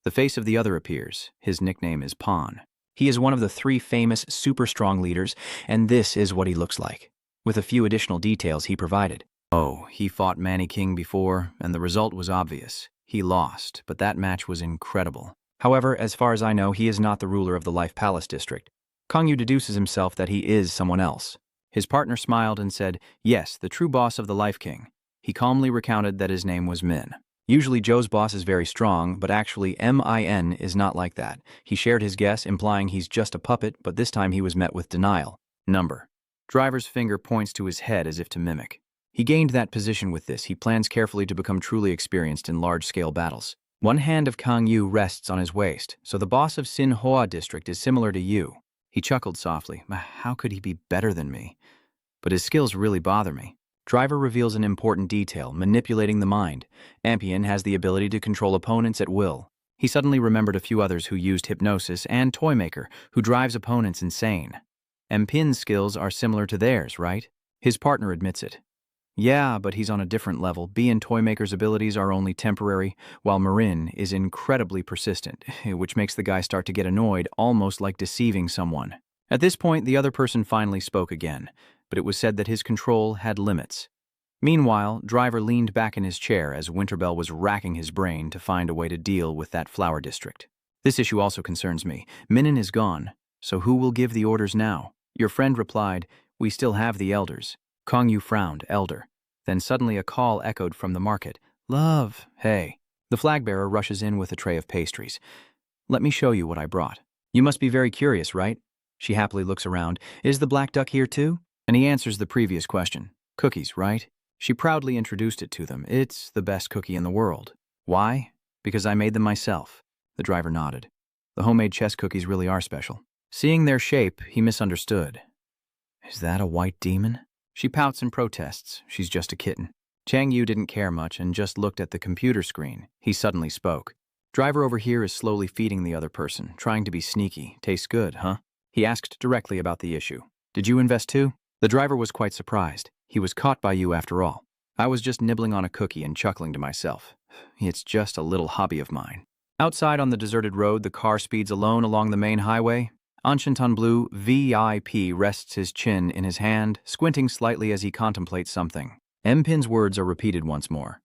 The face of the other appears. His nickname is Pawn. He is one of the 3 famous super strong leaders, and this is what he looks like, with a few additional details he provided. Oh, he fought Manny King before, and the result was obvious. He lost, but that match was incredible. However, as far as I know, he is not the ruler of the Life Palace district. Kang Yu deduces himself that he is someone else. His partner smiled and said, "Yes, the true boss of the Life King." He calmly recounted that his name was Min. Usually Joe's boss is very strong, but actually Min is not like that. He shared his guess, implying he's just a puppet, but this time he was met with denial. Number. Driver's finger points to his head as if to mimic. He gained that position with this. He plans carefully to become truly experienced in large-scale battles. One hand of Kang Yu rests on his waist, so the boss of Manhwa district is similar to you. He chuckled softly. How could he be better than me? But his skills really bother me. Driver reveals an important detail, manipulating the mind. Ampion has the ability to control opponents at will. He suddenly remembered a few others who used hypnosis, and Toymaker, who drives opponents insane. Ampin's skills are similar to theirs, right? His partner admits it. Yeah, but he's on a different level. B and Toymaker's abilities are only temporary, while Marin is incredibly persistent, which makes the guy start to get annoyed, almost like deceiving someone. At this point, the other person finally spoke again, but it was said that his control had limits. Meanwhile, Driver leaned back in his chair as Winterbell was racking his brain to find a way to deal with that flower district. This issue also concerns me. Minin is gone, so who will give the orders now? Your friend replied, "We still have the elders." Kang Yu frowned, elder. Then suddenly a call echoed from the market. "Love, hey." The flag bearer rushes in with a tray of pastries. "Let me show you what I brought. You must be very curious, right?" She happily looks around. "Is the black duck here too?" And he answers the previous question. "Cookies, right?" She proudly introduced it to them. "It's the best cookie in the world." "Why?" "Because I made them myself." The driver nodded. The homemade chess cookies really are special. Seeing their shape, he misunderstood. "Is that a white demon?" She pouts and protests. She's just a kitten. Chang Yu didn't care much and just looked at the computer screen. He suddenly spoke. "Driver over here is slowly feeding the other person, trying to be sneaky. Tastes good, huh?" He asked directly about the issue. "Did you invest too?" The driver was quite surprised. He was caught by you after all. "I was just nibbling on a cookie and chuckling to myself. It's just a little hobby of mine." Outside on the deserted road, the car speeds alone along the main highway. Anshantan Blue VIP rests his chin in his hand, squinting slightly as he contemplates something. Mpin's words are repeated once more.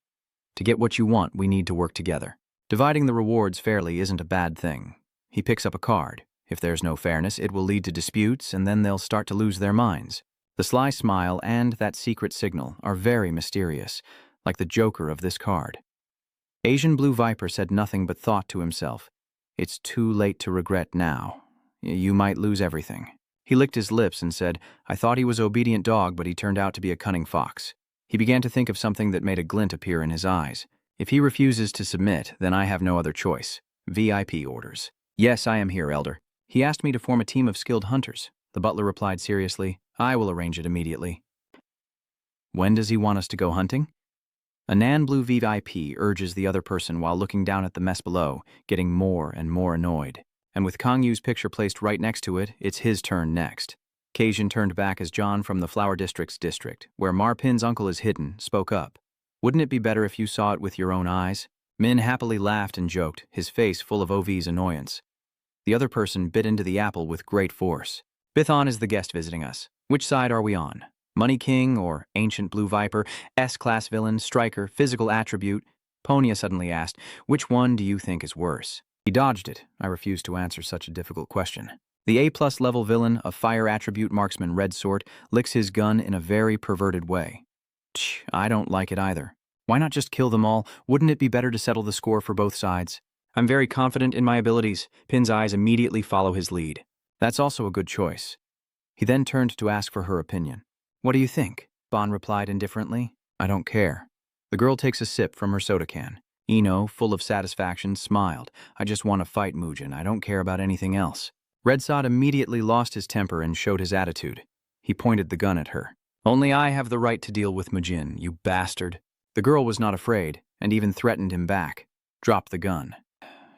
"To get what you want, we need to work together. Dividing the rewards fairly isn't a bad thing." He picks up a card. If there's no fairness, it will lead to disputes, and then they'll start to lose their minds. The sly smile and that secret signal are very mysterious, like the joker of this card. Asian Blue Viper said nothing but thought to himself. "It's too late to regret now. You might lose everything." He licked his lips and said, "I thought he was an obedient dog, but he turned out to be a cunning fox." He began to think of something that made a glint appear in his eyes. "If he refuses to submit, then I have no other choice. VIP orders." "Yes, I am here, Elder. He asked me to form a team of skilled hunters." The butler replied seriously, "I will arrange it immediately." "When does he want us to go hunting?" A Nan Blue VIP urges the other person while looking down at the mess below, getting more and more annoyed. And with Kang Yu's picture placed right next to it, it's his turn next. Cajun turned back as John from the Flower District's district, where Marpin's uncle is hidden, spoke up. "Wouldn't it be better if you saw it with your own eyes?" Min happily laughed and joked, his face full of OV's annoyance. The other person bit into the apple with great force. "Bithon is the guest visiting us. Which side are we on? Money King or Ancient Blue Viper, S-class villain, striker, physical attribute?" Ponya suddenly asked, "Which one do you think is worse?" He dodged it. I refused to answer such a difficult question. The A+ level villain, a fire attribute marksman Red Sword, licks his gun in a very perverted way. Tch, I don't like it either. Why not just kill them all? Wouldn't it be better to settle the score for both sides? I'm very confident in my abilities. Pin's eyes immediately follow his lead. That's also a good choice. He then turned to ask for her opinion. What do you think? Bon replied indifferently. I don't care. The girl takes a sip from her soda can. Ino, full of satisfaction, smiled. I just want to fight Mujin. I don't care about anything else. Red Sod immediately lost his temper and showed his attitude. He pointed the gun at her. Only I have the right to deal with Mujin, you bastard. The girl was not afraid, and even threatened him back. Drop the gun.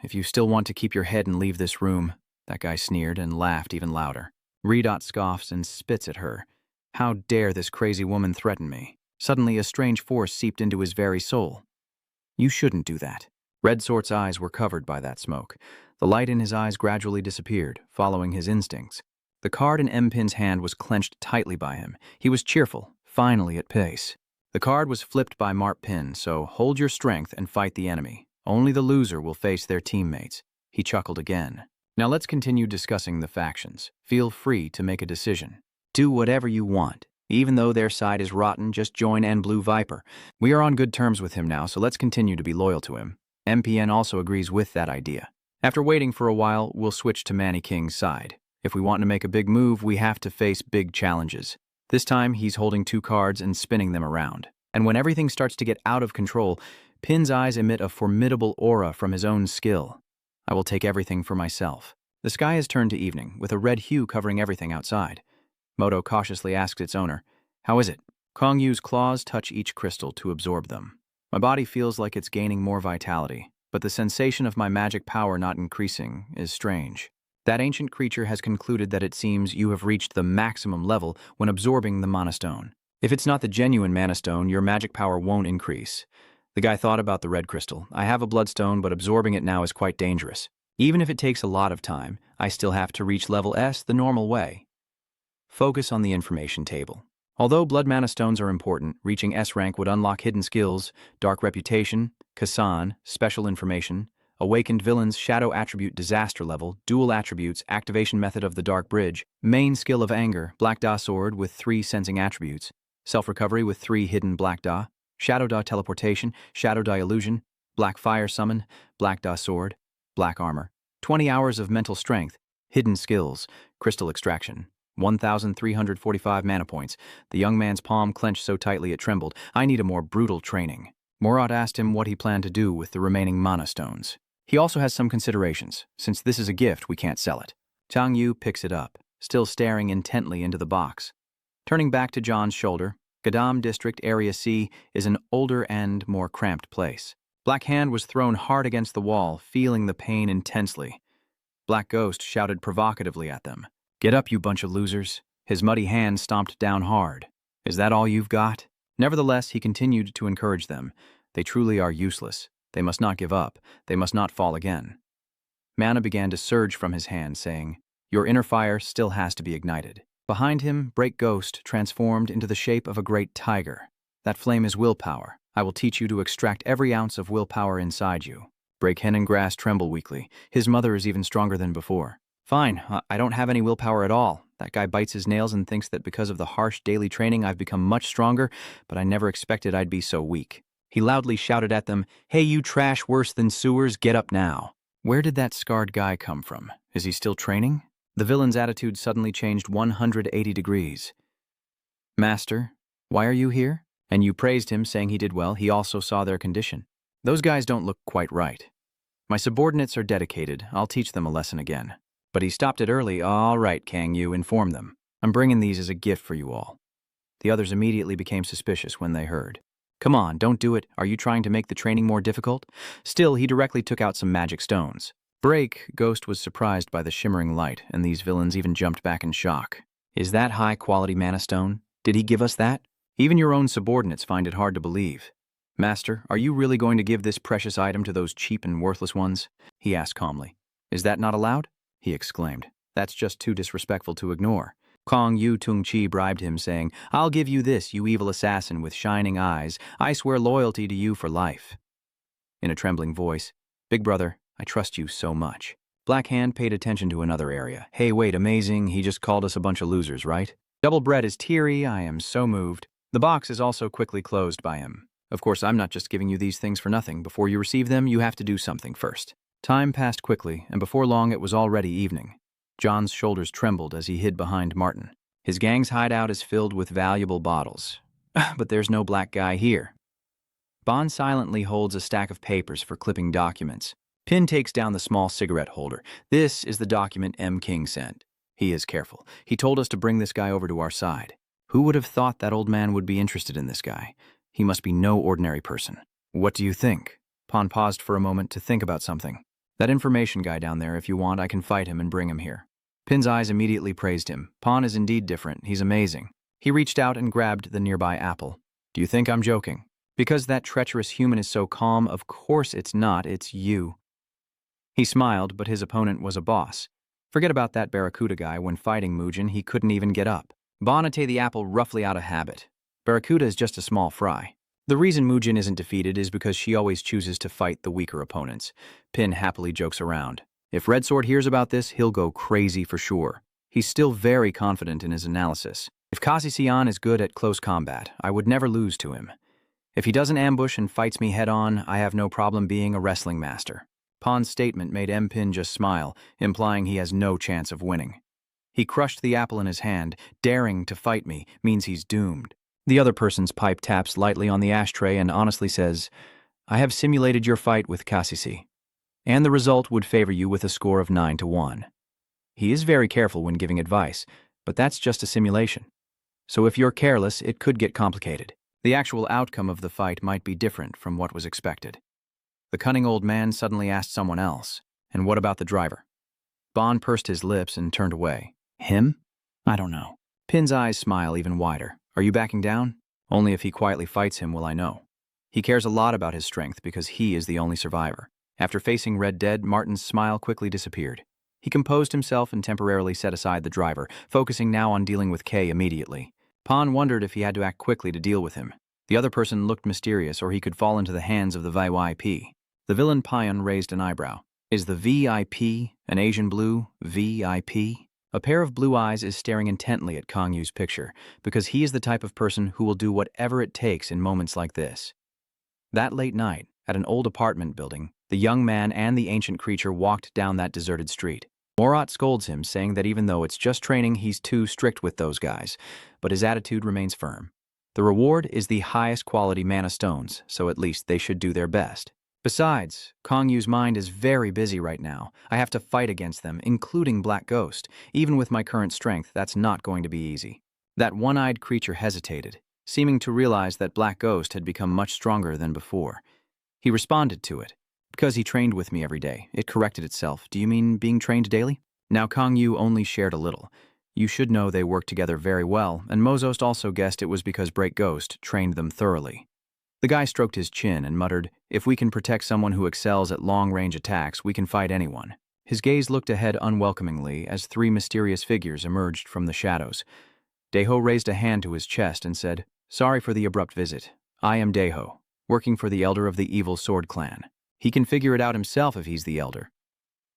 If you still want to keep your head and leave this room, that guy sneered and laughed even louder. Redot scoffs and spits at her. How dare this crazy woman threaten me? Suddenly a strange force seeped into his very soul. You shouldn't do that. Red Sword's eyes were covered by that smoke. The light in his eyes gradually disappeared, following his instincts. The card in M-Pin's hand was clenched tightly by him. He was cheerful, finally at pace. The card was flipped by Marp Pin, so hold your strength and fight the enemy. Only the loser will face their teammates. He chuckled again. Now let's continue discussing the factions. Feel free to make a decision. Do whatever you want. Even though their side is rotten, just join N Blue Viper. We are on good terms with him now, so let's continue to be loyal to him. MPN also agrees with that idea. After waiting for a while, we'll switch to Manny King's side. If we want to make a big move, we have to face big challenges. This time, he's holding 2 cards and spinning them around. And when everything starts to get out of control, Pin's eyes emit a formidable aura from his own skill. I will take everything for myself. The sky has turned to evening, with a red hue covering everything outside. Moto cautiously asks its owner, "How is it?" Kong Yu's claws touch each crystal to absorb them. My body feels like it's gaining more vitality, but the sensation of my magic power not increasing is strange. That ancient creature has concluded that it seems you have reached the maximum level when absorbing the Mana Stone. If it's not the genuine Mana Stone, your magic power won't increase. The guy thought about the red crystal. I have a bloodstone, but absorbing it now is quite dangerous. Even if it takes a lot of time, I still have to reach level S the normal way. Focus on the information table. Although blood mana stones are important, reaching S rank would unlock hidden skills, dark reputation, Kasan, special information, awakened villains, shadow attribute disaster level, dual attributes, activation method of the dark bridge, main skill of anger, black da sword with 3 sensing attributes, self-recovery with 3 hidden black da, shadow da teleportation, shadow da illusion, black fire summon, black da sword, black armor, 20 hours of mental strength, hidden skills, crystal extraction. 1,345 mana points. The young man's palm clenched so tightly it trembled. I need a more brutal training. Murat asked him what he planned to do with the remaining mana stones. He also has some considerations. Since this is a gift, we can't sell it. Chang Yu picks it up, still staring intently into the box. Turning back to John's shoulder, Gadam District Area C is an older and more cramped place. Black Hand was thrown hard against the wall, feeling the pain intensely. Black Ghost shouted provocatively at them. "Get up, you bunch of losers." His muddy hand stomped down hard. "Is that all you've got?" Nevertheless, he continued to encourage them. They truly are useless. They must not give up. They must not fall again. Mana began to surge from his hand, saying, "Your inner fire still has to be ignited." Behind him, Break Ghost transformed into the shape of a great tiger. That flame is willpower. I will teach you to extract every ounce of willpower inside you. Break Hen and Grass tremble weakly. His mother is even stronger than before. Fine, I don't have any willpower at all. That guy bites his nails and thinks that because of the harsh daily training I've become much stronger, but I never expected I'd be so weak. He loudly shouted at them, "Hey, you trash worse than sewers, get up now." Where did that scarred guy come from? Is he still training? The villain's attitude suddenly changed 180 degrees. "Master, why are you here?" And you praised him, saying he did well. He also saw their condition. "Those guys don't look quite right. My subordinates are dedicated. I'll teach them a lesson again." But he stopped it early. "All right, Kang Yu, inform them. I'm bringing these as a gift for you all." The others immediately became suspicious when they heard. "Come on, don't do it. Are you trying to make the training more difficult?" Still, he directly took out some magic stones. Break Ghost was surprised by the shimmering light, and these villains even jumped back in shock. "Is that high-quality mana stone? Did he give us that?" Even your own subordinates find it hard to believe. "Master, are you really going to give this precious item to those cheap and worthless ones?" he asked calmly. "Is that not allowed?" he exclaimed. "That's just too disrespectful to ignore." Kong Yu Tung Chi bribed him, saying, "I'll give you this, you evil assassin with shining eyes. I swear loyalty to you for life." in a trembling voice. Big brother, I trust you so much. Black Hand paid attention to another area. Hey, wait, amazing, he just called us a bunch of losers, right? Double Bread is teary, I am so moved. The box is also quickly closed by him. Of course, I'm not just giving you these things for nothing. Before you receive them, you have to do something first. Time passed quickly, and before long it was already evening. John's shoulders trembled as he hid behind Martin. His gang's hideout is filled with valuable bottles. But there's no black guy here. Bond silently holds a stack of papers for clipping documents. Pin takes down the small cigarette holder. This is the document M. King sent. He is careful. He told us to bring this guy over to our side. Who would have thought that old man would be interested in this guy? He must be no ordinary person. What do you think? Pon paused for a moment to think about something. That information guy down there, if you want, I can fight him and bring him here. Pin's eyes immediately praised him. Pon is indeed different. He's amazing. He reached out and grabbed the nearby apple. Do you think I'm joking? Because that treacherous human is so calm, of course it's not, it's you. He smiled, but his opponent was a boss. Forget about that Barracuda guy. When fighting Mugen, he couldn't even get up. Bon ate the apple roughly out of habit. Barracuda is just a small fry. The reason Mugen isn't defeated is because she always chooses to fight the weaker opponents. Pin happily jokes around. If Red Sword hears about this, he'll go crazy for sure. He's still very confident in his analysis. If Cassian is good at close combat, I would never lose to him. If he doesn't ambush and fights me head-on, I have no problem being a wrestling master. Pon's statement made M. Pin just smile, implying he has no chance of winning. He crushed the apple in his hand. Daring to fight me means he's doomed. The other person's pipe taps lightly on the ashtray and honestly says, I have simulated your fight with Cassisi, and the result would favor you with a score of 9-1. He is very careful when giving advice, but that's just a simulation. So if you're careless, it could get complicated. The actual outcome of the fight might be different from what was expected. The cunning old man suddenly asked someone else, and what about the driver? Bond pursed his lips and turned away. Him? I don't know. Pin's eyes smile even wider. Are you backing down? Only if he quietly fights him will I know. He cares a lot about his strength because he is the only survivor. After facing Red Dead, Martin's smile quickly disappeared. He composed himself and temporarily set aside the driver, focusing now on dealing with Kay immediately. Pon wondered if he had to act quickly to deal with him. The other person looked mysterious, or he could fall into the hands of the VIP. The villain Pion raised an eyebrow. Is the VIP an Asian blue VIP? A pair of blue eyes is staring intently at Kong Yu's picture, because he is the type of person who will do whatever it takes in moments like this. That late night, at an old apartment building, the young man and the ancient creature walked down that deserted street. Morat scolds him, saying that even though it's just training, he's too strict with those guys, but his attitude remains firm. The reward is the highest quality mana stones, so at least they should do their best. Besides, Kong Yu's mind is very busy right now. I have to fight against them, including Black Ghost. Even with my current strength, that's not going to be easy. That one-eyed creature hesitated, seeming to realize that Black Ghost had become much stronger than before. He responded to it. Because he trained with me every day, it corrected itself. Do you mean being trained daily? Now Kong Yu only shared a little. You should know they work together very well, and Mozost also guessed it was because Break Ghost trained them thoroughly. The guy stroked his chin and muttered, if we can protect someone who excels at long-range attacks, we can fight anyone. His gaze looked ahead unwelcomingly as three mysterious figures emerged from the shadows. Deho raised a hand to his chest and said, sorry for the abrupt visit. I am Deho, working for the elder of the Evil Sword Clan. He can figure it out himself if he's the elder.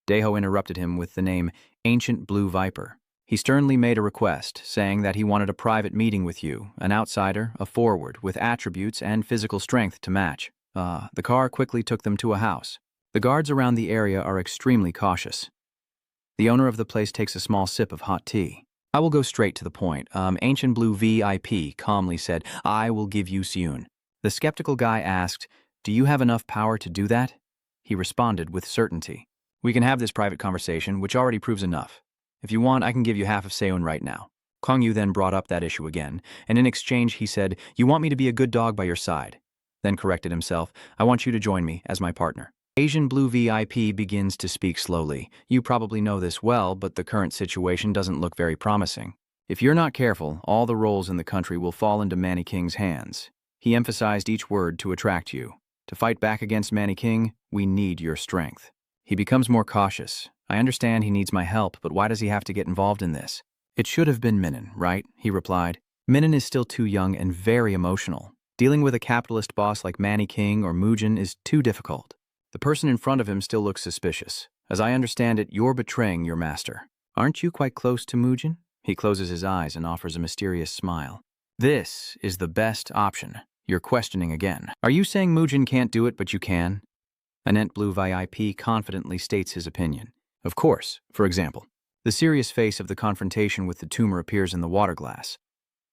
Deho interrupted him with the name Ancient Blue Viper. He sternly made a request, saying that he wanted a private meeting with you, an outsider, a forward, with attributes and physical strength to match. The car quickly took them to a house. The guards around the area are extremely cautious. The owner of the place takes a small sip of hot tea. I will go straight to the point. Ancient Blue VIP calmly said, I will give you Seun. The skeptical guy asked, do you have enough power to do that? He responded with certainty. We can have this private conversation, which already proves enough. If you want, I can give you half of Seun right now. Kong Yu then brought up that issue again, and in exchange he said, you want me to be a good dog by your side. Then corrected himself, I want you to join me as my partner. Asian Blue VIP begins to speak slowly. You probably know this well, but the current situation doesn't look very promising. If you're not careful, all the roles in the country will fall into Manny King's hands. He emphasized each word to attract you. To fight back against Manny King, we need your strength. He becomes more cautious. I understand he needs my help, but why does he have to get involved in this? It should have been Minnan, right? He replied. Minnan is still too young and very emotional. Dealing with a capitalist boss like Manny King or Mugen is too difficult. The person in front of him still looks suspicious. As I understand it, you're betraying your master. Aren't you quite close to Mujin? He closes his eyes and offers a mysterious smile. This is the best option. You're questioning again. Are you saying Mujin can't do it, but you can? Anent Blue VIP confidently states his opinion. Of course, for example, the serious face of the confrontation with the tumor appears in the water glass.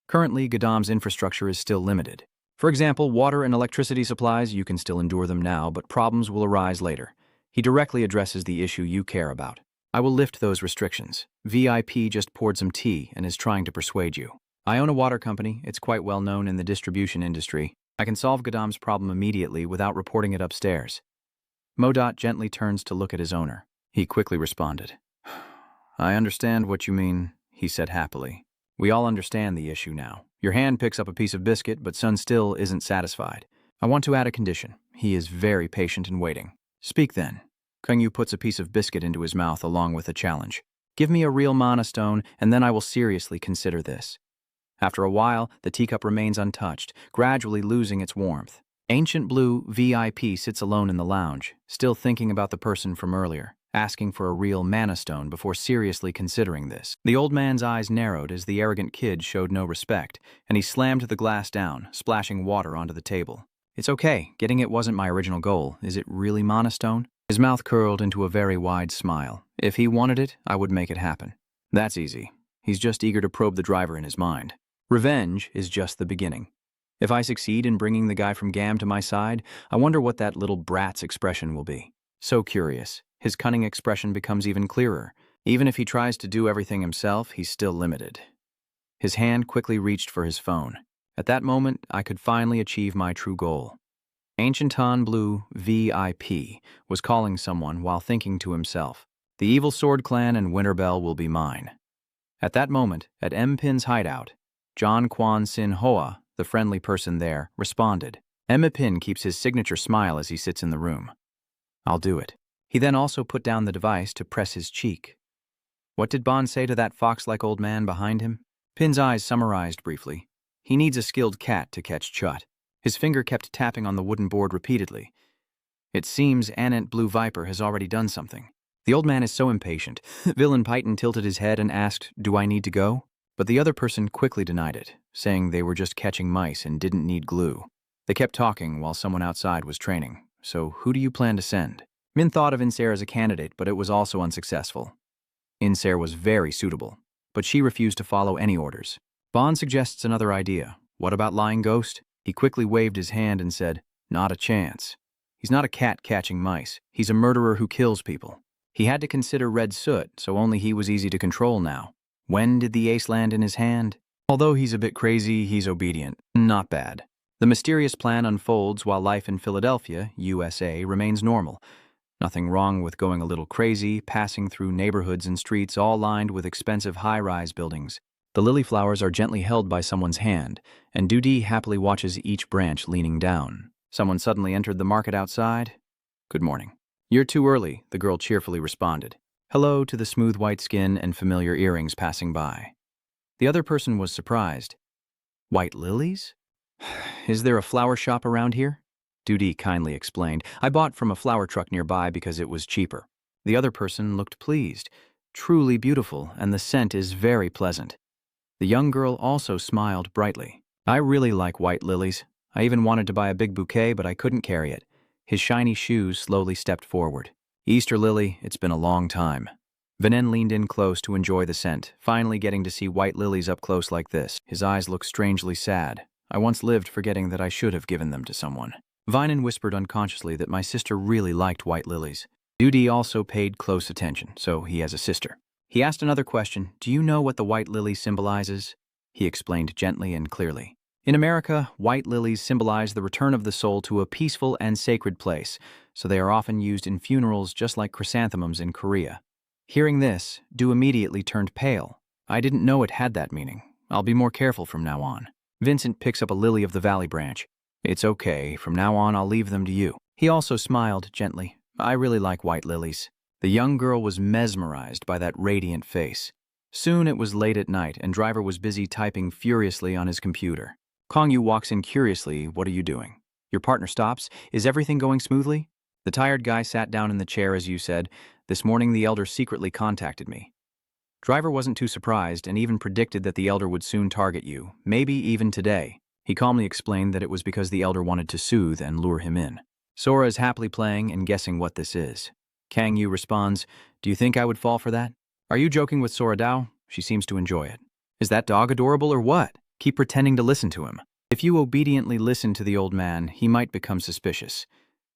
Currently, Gadam's infrastructure is still limited. For example, water and electricity supplies, you can still endure them now, but problems will arise later. He directly addresses the issue you care about. I will lift those restrictions. VIP just poured some tea and is trying to persuade you. I own a water company. It's quite well known in the distribution industry. I can solve Gadam's problem immediately without reporting it upstairs. Modot gently turns to look at his owner. He quickly responded. I understand what you mean, he said happily. We all understand the issue now. Your hand picks up a piece of biscuit, but Sun still isn't satisfied. I want to add a condition. He is very patient and waiting. Speak then. Kangyu puts a piece of biscuit into his mouth along with a challenge. Give me a real mana stone, and then I will seriously consider this. After a while, the teacup remains untouched, gradually losing its warmth. Ancient Blue VIP sits alone in the lounge, still thinking about the person from earlier, asking for a real mana stone before seriously considering this. The old man's eyes narrowed as the arrogant kid showed no respect, and he slammed the glass down, splashing water onto the table. It's okay, getting it wasn't my original goal. Is it really mana stone? His mouth curled into a very wide smile. If he wanted it, I would make it happen. That's easy. He's just eager to probe the driver in his mind. Revenge is just the beginning. If I succeed in bringing the guy from GAM to my side, I wonder what that little brat's expression will be. So curious. His cunning expression becomes even clearer. Even if he tries to do everything himself, he's still limited. His hand quickly reached for his phone. At that moment, I could finally achieve my true goal. Ancient Han Blue VIP was calling someone while thinking to himself, the Evil Sword Clan and Winterbell will be mine. At that moment, at M. Pin's hideout, John Quan Sin Hoa, the friendly person there, responded. M. Pin keeps his signature smile as he sits in the room. I'll do it. He then also put down the device to press his cheek. What did Bond say to that fox-like old man behind him? Pin's eyes summarized briefly. He needs a skilled cat to catch Chut. His finger kept tapping on the wooden board repeatedly. It seems Anent Blue Viper has already done something. The old man is so impatient. Villain Python tilted his head and asked, do I need to go? But the other person quickly denied it, saying they were just catching mice and didn't need glue. They kept talking while someone outside was training. So who do you plan to send? Min thought of Inser as a candidate, but it was also unsuccessful. Inser was very suitable, but she refused to follow any orders. Bond suggests another idea. What about Lying Ghost? He quickly waved his hand and said, not a chance. He's not a cat catching mice. He's a murderer who kills people. He had to consider Red Soot, so only he was easy to control now. When did the ace land in his hand? Although he's a bit crazy, he's obedient. Not bad. The mysterious plan unfolds while life in Philadelphia, USA, remains normal. Nothing wrong with going a little crazy, passing through neighborhoods and streets all lined with expensive high-rise buildings. The lily flowers are gently held by someone's hand, and Dudi happily watches each branch leaning down. Someone suddenly entered the market outside. Good morning. You're too early, the girl cheerfully responded. Hello to the smooth white skin and familiar earrings passing by. The other person was surprised. White lilies? Is there a flower shop around here? Dudi kindly explained. I bought from a flower truck nearby because it was cheaper. The other person looked pleased. Truly beautiful, and the scent is very pleasant. The young girl also smiled brightly. I really like white lilies. I even wanted to buy a big bouquet, but I couldn't carry it. His shiny shoes slowly stepped forward. Easter lily, it's been a long time. Venen leaned in close to enjoy the scent, finally getting to see white lilies up close like this. His eyes looked strangely sad. I once lived forgetting that I should have given them to someone. Vinen whispered unconsciously that my sister really liked white lilies. Dudi also paid close attention, so he has a sister. He asked another question. Do you know what the white lily symbolizes? He explained gently and clearly. In America, white lilies symbolize the return of the soul to a peaceful and sacred place, so they are often used in funerals just like chrysanthemums in Korea. Hearing this, Du immediately turned pale. I didn't know it had that meaning. I'll be more careful from now on. Vincent picks up a lily of the valley branch. It's okay. From now on, I'll leave them to you. He also smiled gently. I really like white lilies. The young girl was mesmerized by that radiant face. Soon it was late at night, and Driver was busy typing furiously on his computer. Kongyu walks in curiously. What are you doing? Your partner stops. Is everything going smoothly? The tired guy sat down in the chair as you said. This morning the elder secretly contacted me. Driver wasn't too surprised and even predicted that the elder would soon target you, maybe even today. He calmly explained that it was because the elder wanted to soothe and lure him in. Sora is happily playing and guessing what this is. Kang Yu responds, "Do you think I would fall for that? Are you joking with Sora Dao? She seems to enjoy it. Is that dog adorable or what? Keep pretending to listen to him. If you obediently listen to the old man, he might become suspicious."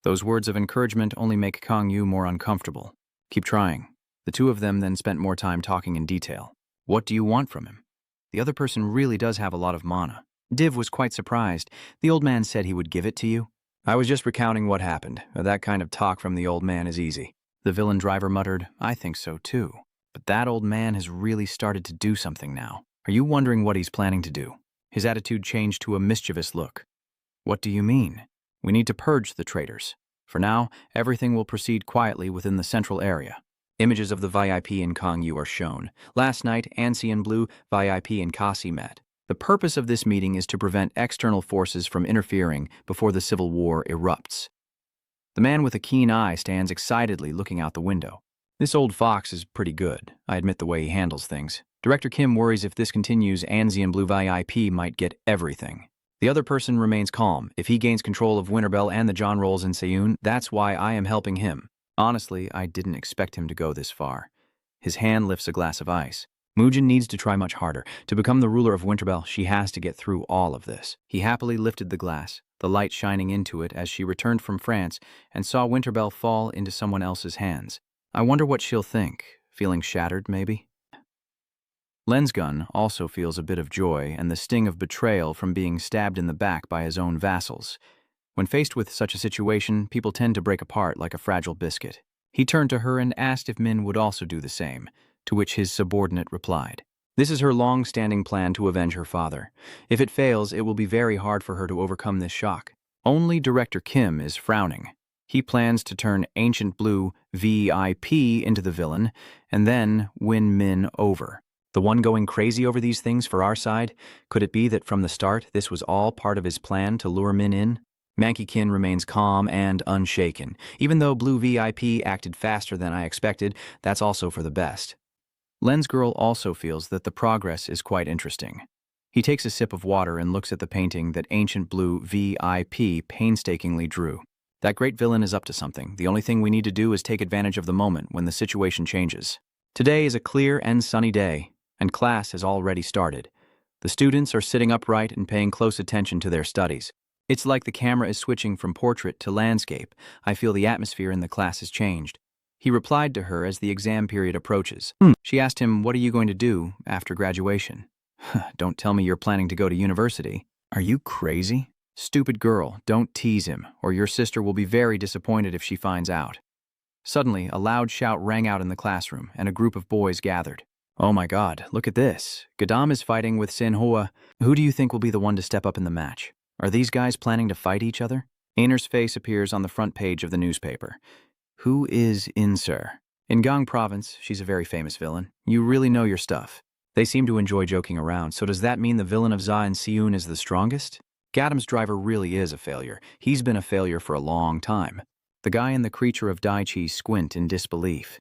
Those words of encouragement only make Kang Yu more uncomfortable. Keep trying. The two of them then spent more time talking in detail. What do you want from him? The other person really does have a lot of mana. Div was quite surprised. The old man said he would give it to you. I was just recounting what happened. That kind of talk from the old man is easy. The villain driver muttered, I think so too. But that old man has really started to do something now. Are you wondering what he's planning to do? His attitude changed to a mischievous look. What do you mean? We need to purge the traitors. For now, everything will proceed quietly within the central area. Images of the VIP in Kang Yu are shown. Last night, Ansi and Blue, VIP and Kasi met. The purpose of this meeting is to prevent external forces from interfering before the civil war erupts. The man with a keen eye stands excitedly looking out the window. This old fox is pretty good. I admit the way he handles things. Director Kim worries if this continues, Ansi and Blue VIP might get everything. The other person remains calm. If he gains control of Winterbell and the John roles in Seiyun, that's why I am helping him. Honestly, I didn't expect him to go this far. His hand lifts a glass of ice. Mujin needs to try much harder. To become the ruler of Winterbell, she has to get through all of this. He happily lifted the glass, the light shining into it as she returned from France and saw Winterbell fall into someone else's hands. I wonder what she'll think. Feeling shattered, maybe? Lensgun also feels a bit of joy and the sting of betrayal from being stabbed in the back by his own vassals. When faced with such a situation, people tend to break apart like a fragile biscuit. He turned to her and asked if Min would also do the same, to which his subordinate replied. This is her long-standing plan to avenge her father. If it fails, it will be very hard for her to overcome this shock. Only Director Kim is frowning. He plans to turn Ancient Blue VIP into the villain and then win Min over. The one going crazy over these things for our side? Could it be that from the start this was all part of his plan to lure Min in? Mankikin remains calm and unshaken. Even though Blue VIP acted faster than I expected, that's also for the best. Lens Girl also feels that the progress is quite interesting. He takes a sip of water and looks at the painting that Ancient Blue VIP painstakingly drew. That great villain is up to something. The only thing we need to do is take advantage of the moment when the situation changes. Today is a clear and sunny day, and class has already started. The students are sitting upright and paying close attention to their studies. It's like the camera is switching from portrait to landscape. I feel the atmosphere in the class has changed. He replied to her as the exam period approaches. She asked him, what are you going to do after graduation? Don't tell me you're planning to go to university. Are you crazy? Stupid girl, don't tease him, or your sister will be very disappointed if she finds out. Suddenly, a loud shout rang out in the classroom, and a group of boys gathered. Oh my god, look at this. Gadam is fighting with Sinhua. Who do you think will be the one to step up in the match? Are these guys planning to fight each other? Ainer's face appears on the front page of the newspaper. Who is Inser? In Gang Province, she's a very famous villain. You really know your stuff. They seem to enjoy joking around, so does that mean the villain of Za and Seiyun is the strongest? Gadam's driver really is a failure. He's been a failure for a long time. The guy and the creature of Daichi squint in disbelief.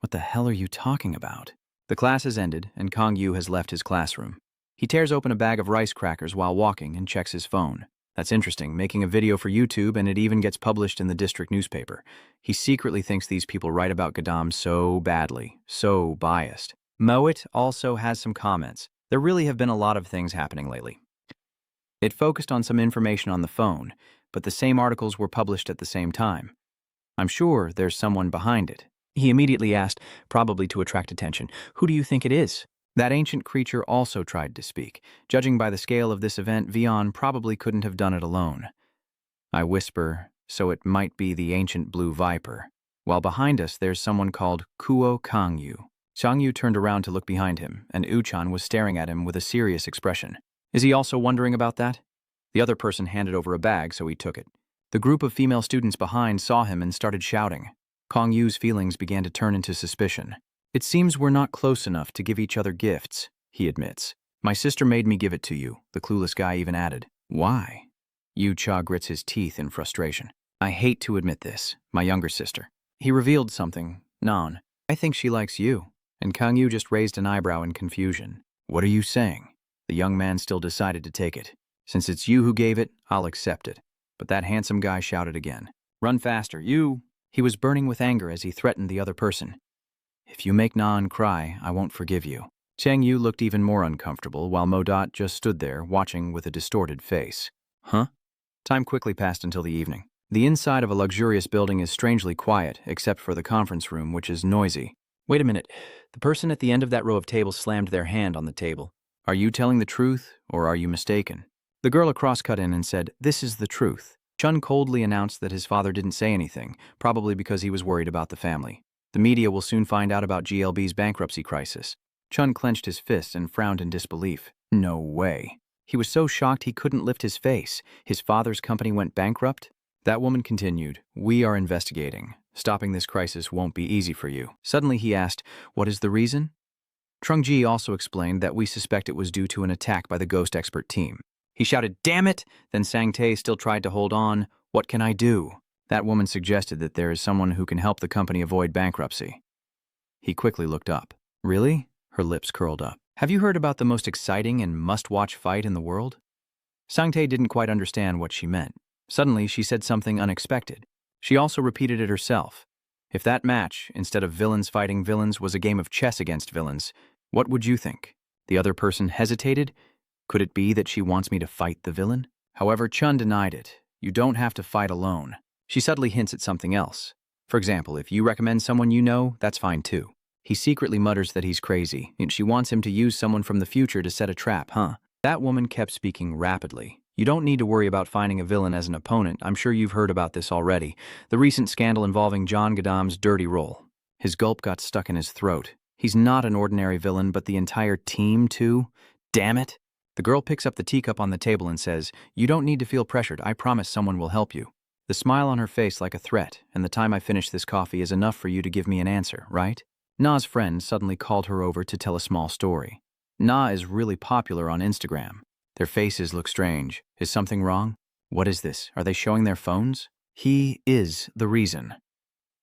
What the hell are you talking about? The class has ended, and Kang Yu has left his classroom. He tears open a bag of rice crackers while walking and checks his phone. That's interesting, making a video for YouTube and it even gets published in the district newspaper. He secretly thinks these people write about Gadam so badly, so biased. Moet also has some comments. There really have been a lot of things happening lately. It focused on some information on the phone, but the same articles were published at the same time. I'm sure there's someone behind it. He immediately asked, probably to attract attention, who do you think it is? That ancient creature also tried to speak. Judging by the scale of this event, Vion probably couldn't have done it alone. I whisper, so it might be the ancient blue viper. While behind us, there's someone called Kuo Kangyu. Changyu turned around to look behind him, and Uchan was staring at him with a serious expression. Is he also wondering about that? The other person handed over a bag, so he took it. The group of female students behind saw him and started shouting. Kang Yu's feelings began to turn into suspicion. It seems we're not close enough to give each other gifts, he admits. My sister made me give it to you, the clueless guy even added. Why? Yu Cha grits his teeth in frustration. I hate to admit this, my younger sister. He revealed something. Non. I think she likes you. And Kang Yu just raised an eyebrow in confusion. What are you saying? The young man still decided to take it. Since it's you who gave it, I'll accept it. But that handsome guy shouted again. Run faster, you! He was burning with anger as he threatened the other person. If you make Nan cry, I won't forgive you. Chang Yu looked even more uncomfortable while Modot just stood there watching with a distorted face. Huh? Time quickly passed until the evening. The inside of a luxurious building is strangely quiet, except for the conference room, which is noisy. Wait a minute. The person at the end of that row of tables slammed their hand on the table. Are you telling the truth, or are you mistaken? The girl across cut in and said, This is the truth. Chun coldly announced that his father didn't say anything, probably because he was worried about the family. The media will soon find out about GLB's bankruptcy crisis. Chun clenched his fists and frowned in disbelief. No way. He was so shocked he couldn't lift his face. His father's company went bankrupt? That woman continued, We are investigating. Stopping this crisis won't be easy for you. Suddenly he asked, What is the reason? Trung Ji also explained that we suspect it was due to an attack by the ghost expert team. He shouted, Damn it! Then Sang Tae still tried to hold on. What can I do? That woman suggested that there is someone who can help the company avoid bankruptcy. He quickly looked up. Really? Her lips curled up. Have you heard about the most exciting and must-watch fight in the world? Sang Tae didn't quite understand what she meant. Suddenly, she said something unexpected. She also repeated it herself. If that match, instead of villains fighting villains, was a game of chess against villains, what would you think? The other person hesitated. Could it be that she wants me to fight the villain? However, Chun denied it. You don't have to fight alone. She subtly hints at something else. For example, if you recommend someone you know, that's fine too. He secretly mutters that he's crazy, and she wants him to use someone from the future to set a trap, huh? That woman kept speaking rapidly. You don't need to worry about finding a villain as an opponent. I'm sure you've heard about this already. The recent scandal involving John Gadam's dirty role. His gulp got stuck in his throat. He's not an ordinary villain, but the entire team too? Damn it! The girl picks up the teacup on the table and says, You don't need to feel pressured. I promise someone will help you. The smile on her face like a threat, and the time I finish this coffee is enough for you to give me an answer, right? Na's friend suddenly called her over to tell a small story. Na is really popular on Instagram. Their faces look strange. Is something wrong? What is this? Are they showing their phones? He is the reason.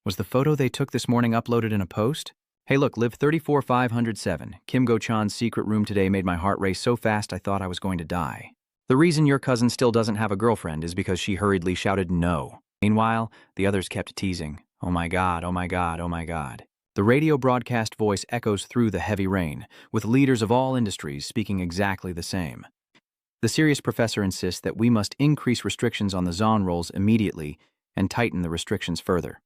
Was the photo they took this morning uploaded in a post? Hey look, live 34507. Kim Go-chan's secret room today made my heart race so fast I thought I was going to die. The reason your cousin still doesn't have a girlfriend is because she hurriedly shouted no. Meanwhile, the others kept teasing. Oh my god, oh my god, oh my god. The radio broadcast voice echoes through the heavy rain, with leaders of all industries speaking exactly the same. The serious professor insists that we must increase restrictions on the Zon rolls immediately and tighten the restrictions further.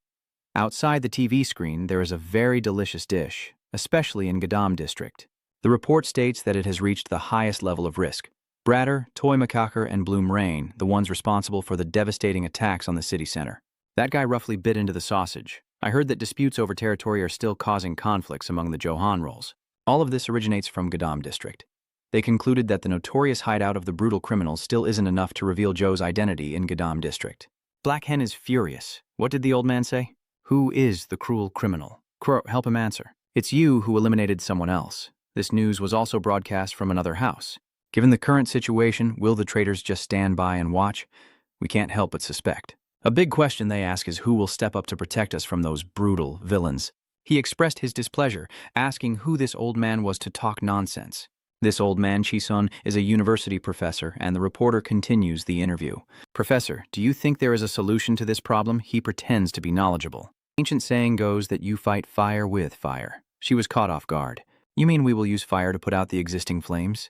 Outside the TV screen, there is a very delicious dish, especially in Gadam district. The report states that it has reached the highest level of risk. Bratter, Toy Macacker, and Bloom Rain, the ones responsible for the devastating attacks on the city center. That guy roughly bit into the sausage. I heard that disputes over territory are still causing conflicts among the Johan rolls. All of this originates from Gadam district. They concluded that the notorious hideout of the brutal criminals still isn't enough to reveal Joe's identity in Gadam district. Black Hen is furious. What did the old man say? Who is the cruel criminal? Crow, help him answer. It's you who eliminated someone else. This news was also broadcast from another house. Given the current situation, will the traitors just stand by and watch? We can't help but suspect. A big question they ask is who will step up to protect us from those brutal villains. He expressed his displeasure, asking who this old man was to talk nonsense. This old man, Chisun, is a university professor, and the reporter continues the interview. Professor, do you think there is a solution to this problem? He pretends to be knowledgeable. Ancient saying goes that you fight fire with fire. She was caught off guard. You mean we will use fire to put out the existing flames?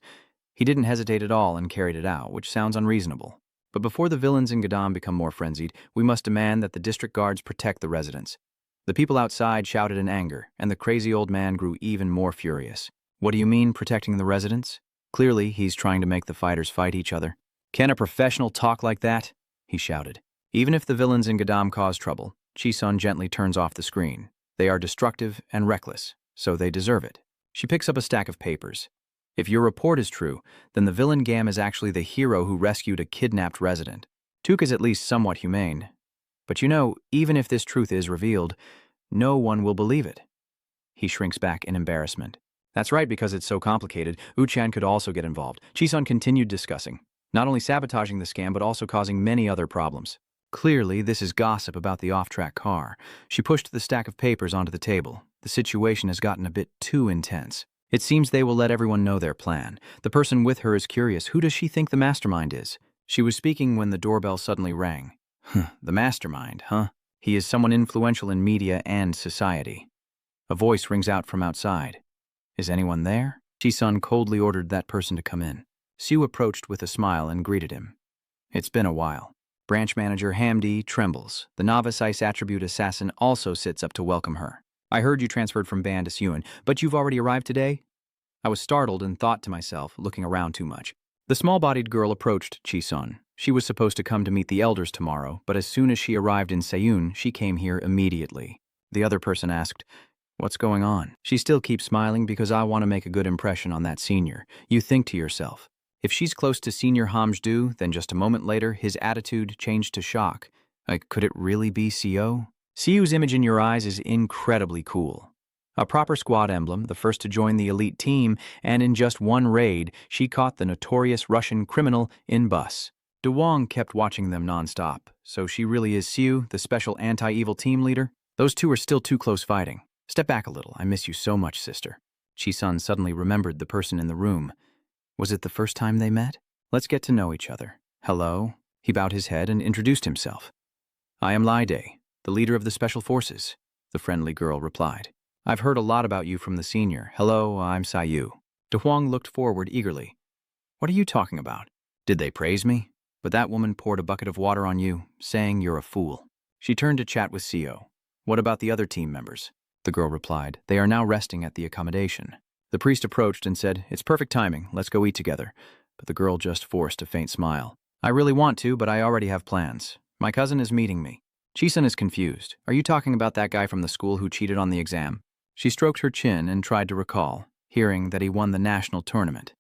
He didn't hesitate at all and carried it out, which sounds unreasonable. But before the villains in Gadam become more frenzied, we must demand that the district guards protect the residents. The people outside shouted in anger, and the crazy old man grew even more furious. What do you mean, protecting the residents? Clearly, he's trying to make the fighters fight each other. Can a professional talk like that? He shouted. Even if the villains in Gadam cause trouble, Chisun gently turns off the screen. They are destructive and reckless, so they deserve it. She picks up a stack of papers. If your report is true, then the villain Gam is actually the hero who rescued a kidnapped resident. Tuk is at least somewhat humane. But you know, even if this truth is revealed, no one will believe it. He shrinks back in embarrassment. That's right, because it's so complicated, Uchan could also get involved. Chisun continued discussing, not only sabotaging the scam but also causing many other problems. Clearly, this is gossip about the off-track car. She pushed the stack of papers onto the table. The situation has gotten a bit too intense. It seems they will let everyone know their plan. The person with her is curious. Who does she think the mastermind is? She was speaking when the doorbell suddenly rang. The mastermind, huh? He is someone influential in media and society. A voice rings out from outside. Is anyone there? Chi-sun coldly ordered that person to come in. Sue approached with a smile and greeted him. It's been a while. Branch manager Hamdi trembles. The novice ice attribute assassin also sits up to welcome her. I heard you transferred from Ban to Seun, but you've already arrived today? I was startled and thought to myself, looking around too much. The small-bodied girl approached Chi-sun. She was supposed to come to meet the elders tomorrow, but as soon as she arrived in Seun, she came here immediately. The other person asked, "What's going on?" She still keeps smiling because I want to make a good impression on that senior. You think to yourself, if she's close to Senior Hamjdu, then just a moment later, his attitude changed to shock. Could it really be CO? CU's image in your eyes is incredibly cool. A proper squad emblem, the first to join the elite team, and in just one raid, she caught the notorious Russian criminal in bus. De Wong kept watching them nonstop. So she really is CU, the special anti-evil team leader? Those two are still too close fighting. Step back a little. I miss you so much, sister. Chi-sun suddenly remembered the person in the room. Was it the first time they met? Let's get to know each other. Hello? He bowed his head and introduced himself. I am Laide, the leader of the Special Forces, the friendly girl replied. I've heard a lot about you from the senior. Hello, I'm Sayu. De Huang looked forward eagerly. What are you talking about? Did they praise me? But that woman poured a bucket of water on you, saying you're a fool. She turned to chat with CO. What about the other team members? The girl replied. They are now resting at the accommodation. The priest approached and said, It's perfect timing, let's go eat together. But the girl just forced a faint smile. I really want to, but I already have plans. My cousin is meeting me. Chi-sun is confused. Are you talking about that guy from the school who cheated on the exam? She stroked her chin and tried to recall, hearing that he won the national tournament.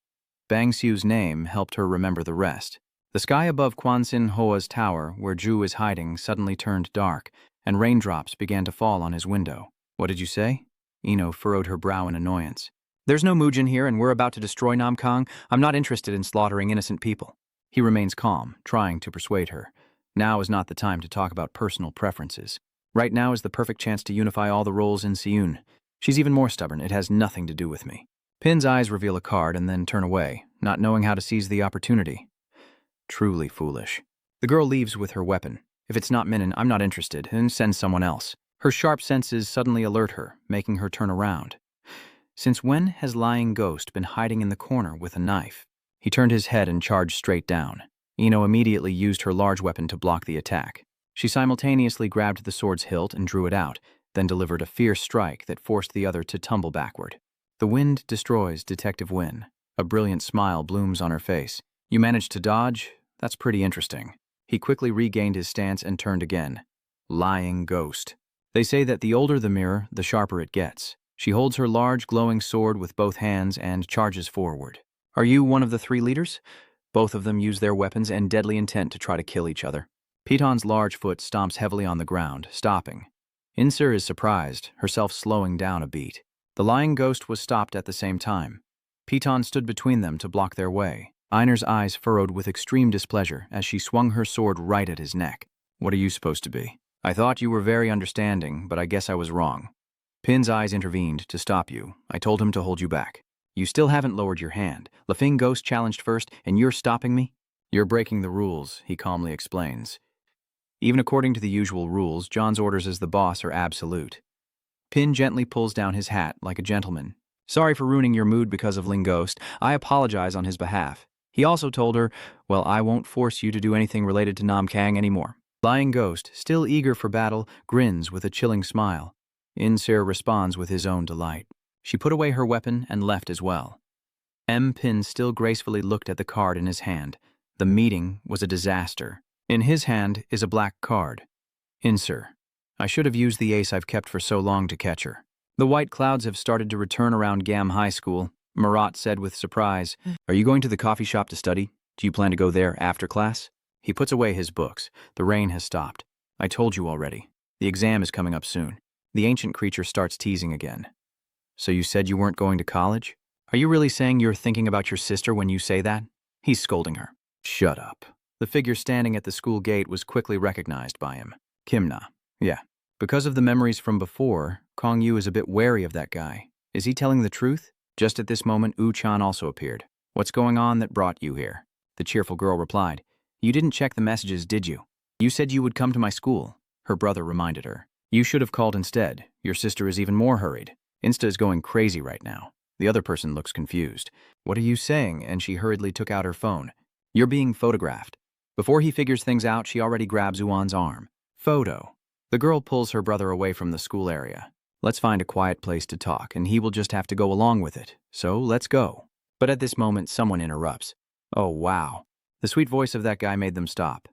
Bang Xiu's name helped her remember the rest. The sky above Kwansin Hoa's tower, where Zhu is hiding, suddenly turned dark, and raindrops began to fall on his window. What did you say? Ino furrowed her brow in annoyance. There's no Mujin here, and we're about to destroy Namkang. I'm not interested in slaughtering innocent people. He remains calm, trying to persuade her. Now is not the time to talk about personal preferences. Right now is the perfect chance to unify all the roles in Seun. She's even more stubborn. It has nothing to do with me. Pin's eyes reveal a card and then turn away, not knowing how to seize the opportunity. Truly foolish. The girl leaves with her weapon. If it's not Minin, I'm not interested, and sends someone else. Her sharp senses suddenly alert her, making her turn around. Since when has Lying Ghost been hiding in the corner with a knife? He turned his head and charged straight down. Ino immediately used her large weapon to block the attack. She simultaneously grabbed the sword's hilt and drew it out, then delivered a fierce strike that forced the other to tumble backward. The wind destroys Detective Wynn. A brilliant smile blooms on her face. You managed to dodge? That's pretty interesting. He quickly regained his stance and turned again. Lying Ghost. They say that the older the mirror, the sharper it gets. She holds her large, glowing sword with both hands and charges forward. Are you one of the three leaders? Both of them use their weapons and deadly intent to try to kill each other. Piton's large foot stomps heavily on the ground, stopping. Insir is surprised, herself slowing down a beat. The Lying Ghost was stopped at the same time. Piton stood between them to block their way. Einar's eyes furrowed with extreme displeasure as she swung her sword right at his neck. What are you supposed to be? I thought you were very understanding, but I guess I was wrong. Pin's eyes intervened to stop you. I told him to hold you back. You still haven't lowered your hand. Lafing Ghost challenged first, and you're stopping me? You're breaking the rules, he calmly explains. Even according to the usual rules, John's orders as the boss are absolute. Pin gently pulls down his hat like a gentleman. Sorry for ruining your mood because of Ling Ghost. I apologize on his behalf. He also told her, well, I won't force you to do anything related to Namkang anymore. Lying Ghost, still eager for battle, grins with a chilling smile. Insir responds with his own delight. She put away her weapon and left as well. Pin still gracefully looked at the card in his hand. The meeting was a disaster. In his hand is a black card. Insir. I should have used the ace I've kept for so long to catch her. The white clouds have started to return around Gam High School, Marat said with surprise. Are you going to the coffee shop to study? Do you plan to go there after class? He puts away his books. The rain has stopped. I told you already. The exam is coming up soon. The ancient creature starts teasing again. So you said you weren't going to college? Are you really saying you're thinking about your sister when you say that? He's scolding her. Shut up. The figure standing at the school gate was quickly recognized by him. Kimna. Yeah. Because of the memories from before, Kong Yu is a bit wary of that guy. Is he telling the truth? Just at this moment, U-chan also appeared. What's going on that brought you here? The cheerful girl replied. You didn't check the messages, did you? You said you would come to my school. Her brother reminded her. You should have called instead. Your sister is even more hurried. Insta is going crazy right now. The other person looks confused. What are you saying? And she hurriedly took out her phone. You're being photographed. Before he figures things out, she already grabs Uwan's arm. Photo. The girl pulls her brother away from the school area. Let's find a quiet place to talk, and he will just have to go along with it. So let's go. But at this moment, someone interrupts. Oh, wow. The sweet voice of that guy made them stop.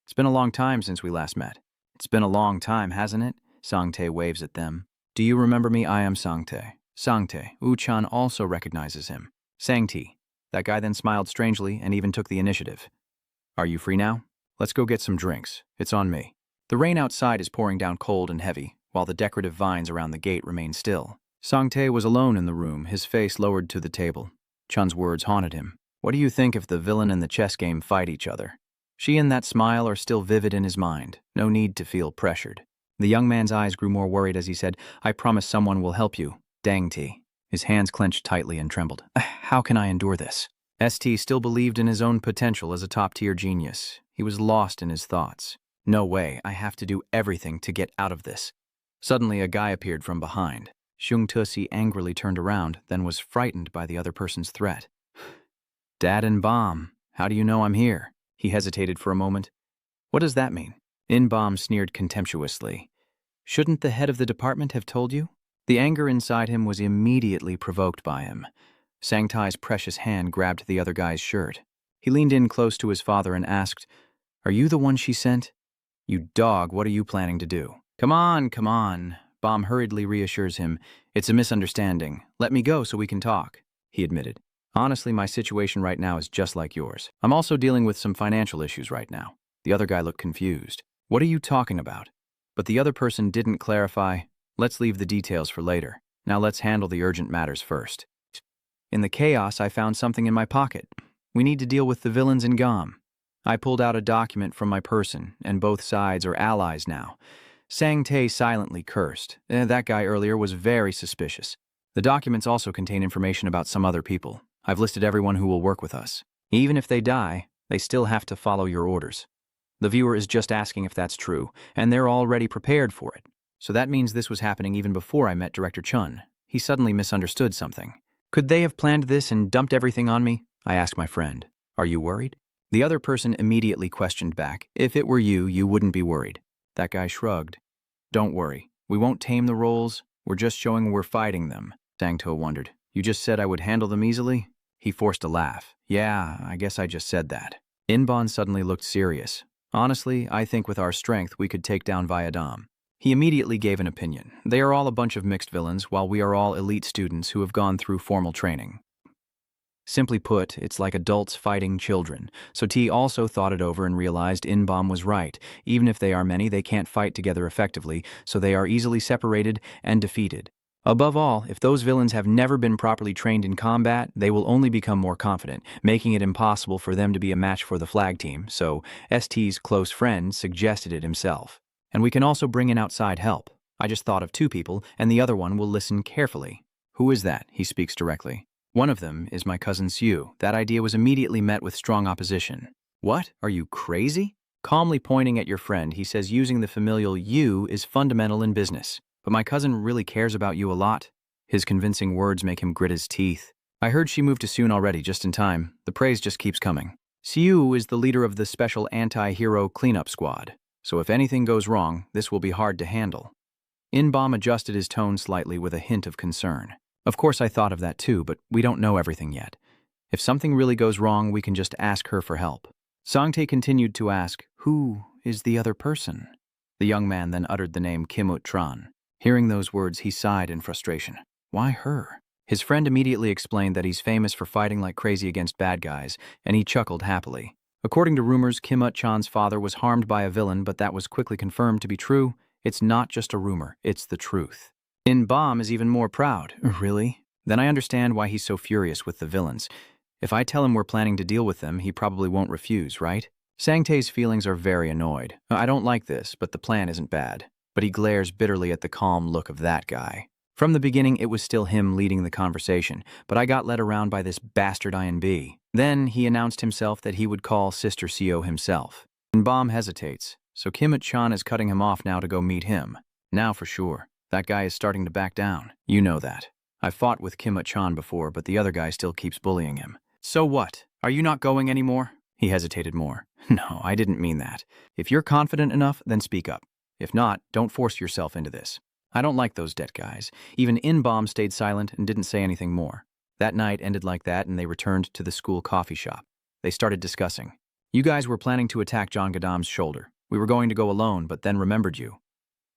It's been a long time since we last met. It's been a long time, hasn't it? Sangtae waves at them. Do you remember me? I am Sangtae. Sangtae. U-chan also recognizes him. Sangti. That guy then smiled strangely and even took the initiative. Are you free now? Let's go get some drinks. It's on me. The rain outside is pouring down cold and heavy, while the decorative vines around the gate remain still. Sangtae was alone in the room, his face lowered to the table. Chun's words haunted him. What do you think if the villain and the chess game fight each other? She and that smile are still vivid in his mind. No need to feel pressured. The young man's eyes grew more worried as he said, I promise someone will help you. Dang T. His hands clenched tightly and trembled. How can I endure this? ST still believed in his own potential as a top-tier genius. He was lost in his thoughts. No way, I have to do everything to get out of this. Suddenly, a guy appeared from behind. Xiong Tusi angrily turned around, then was frightened by the other person's threat. Dad and Bomb, how do you know I'm here? He hesitated for a moment. What does that mean? Inbom sneered contemptuously. Shouldn't the head of the department have told you? The anger inside him was immediately provoked by him. Sangtai's precious hand grabbed the other guy's shirt. He leaned in close to his father and asked, Are you the one she sent? You dog, what are you planning to do? Come on, come on. Bomb hurriedly reassures him. It's a misunderstanding. Let me go so we can talk, he admitted. Honestly, my situation right now is just like yours. I'm also dealing with some financial issues right now. The other guy looked confused. What are you talking about? But the other person didn't clarify. Let's leave the details for later. Now let's handle the urgent matters first. In the chaos, I found something in my pocket. We need to deal with the villains in GOM. I pulled out a document from my person, and both sides are allies now. Sangtae silently cursed. That guy earlier was very suspicious. The documents also contain information about some other people. I've listed everyone who will work with us. Even if they die, they still have to follow your orders. The viewer is just asking if that's true, and they're already prepared for it. So that means this was happening even before I met Director Chun. He suddenly misunderstood something. Could they have planned this and dumped everything on me? I asked my friend. Are you worried? The other person immediately questioned back. If it were you, you wouldn't be worried. That guy shrugged. Don't worry. We won't tame the roles. We're just showing we're fighting them. Sangto wondered. You just said I would handle them easily? He forced a laugh. Yeah, I guess I just said that. Inbon suddenly looked serious. Honestly, I think with our strength we could take down Viadam. He immediately gave an opinion. They are all a bunch of mixed villains, while we are all elite students who have gone through formal training. Simply put, it's like adults fighting children. So T also thought it over and realized Inbom was right. Even if they are many, they can't fight together effectively, so they are easily separated and defeated. Above all, if those villains have never been properly trained in combat, they will only become more confident, making it impossible for them to be a match for the flag team, so ST's close friend suggested it himself. And we can also bring in outside help. I just thought of 2 people, and the other one will listen carefully. Who is that? He speaks directly. One of them is my cousin Siu. That idea was immediately met with strong opposition. What? Are you crazy? Calmly pointing at your friend, he says using the familial you is fundamental in business. But my cousin really cares about you a lot. His convincing words make him grit his teeth. I heard she moved to Soon already, just in time. The praise just keeps coming. Siu is the leader of the special anti-hero cleanup squad, so if anything goes wrong, this will be hard to handle. Inbom adjusted his tone slightly with a hint of concern. Of course I thought of that too, but we don't know everything yet. If something really goes wrong, we can just ask her for help. Sangtae continued to ask, who is the other person? The young man then uttered the name Kim Ut-tran. Hearing those words, he sighed in frustration. Why her? His friend immediately explained that he's famous for fighting like crazy against bad guys, and he chuckled happily. According to rumors, Kim Ut-chan's father was harmed by a villain, but that was quickly confirmed to be true. It's not just a rumor, it's the truth. Inbom is even more proud. Really? Then I understand why he's so furious with the villains. If I tell him we're planning to deal with them, he probably won't refuse, right? Sangtae's feelings are very annoyed. I don't like this, but the plan isn't bad. But he glares bitterly at the calm look of that guy. From the beginning, it was still him leading the conversation, but I got led around by this bastard INB. Then he announced himself that he would call Sister CO himself. And Bomb hesitates, so Kim-chan is cutting him off now to go meet him. Now for sure, that guy is starting to back down. You know that. I've fought with Kim-chan before, but the other guy still keeps bullying him. So what? Are you not going anymore? He hesitated more. No, I didn't mean that. If you're confident enough, then speak up. If not, don't force yourself into this. I don't like those debt guys. Even In-Bomb stayed silent and didn't say anything more. That night ended like that, and they returned to the school coffee shop. They started discussing. You guys were planning to attack John Gadam's shoulder. We were going to go alone, but then remembered you.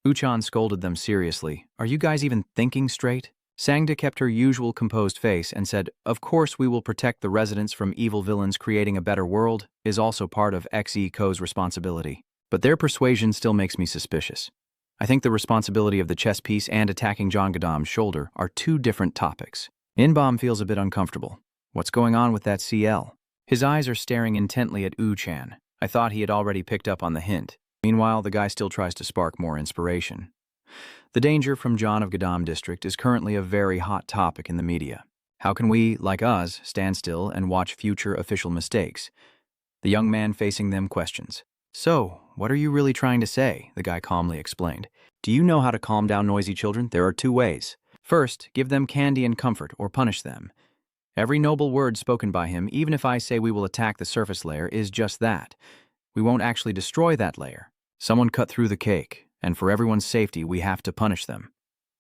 Uchan scolded them seriously. Are you guys even thinking straight? Sangta kept her usual composed face and said, of course we will protect the residents from evil villains. Creating a better world is also part of XE-Co's responsibility. But their persuasion still makes me suspicious. I think the responsibility of the chess piece and attacking John Gadam's shoulder are two different topics. In-Bomb feels a bit uncomfortable. What's going on with that CL? His eyes are staring intently at U-chan. I thought he had already picked up on the hint. Meanwhile, the guy still tries to spark more inspiration. The danger from John of Gadam district is currently a very hot topic in the media. How can we, like us, stand still and watch future official mistakes? The young man facing them questions. So, what are you really trying to say? The guy calmly explained. Do you know how to calm down noisy children? There are two ways. First, give them candy and comfort, or punish them. Every noble word spoken by him, even if I say we will attack the surface layer, is just that. We won't actually destroy that layer. Someone cut through the cake, and for everyone's safety, we have to punish them.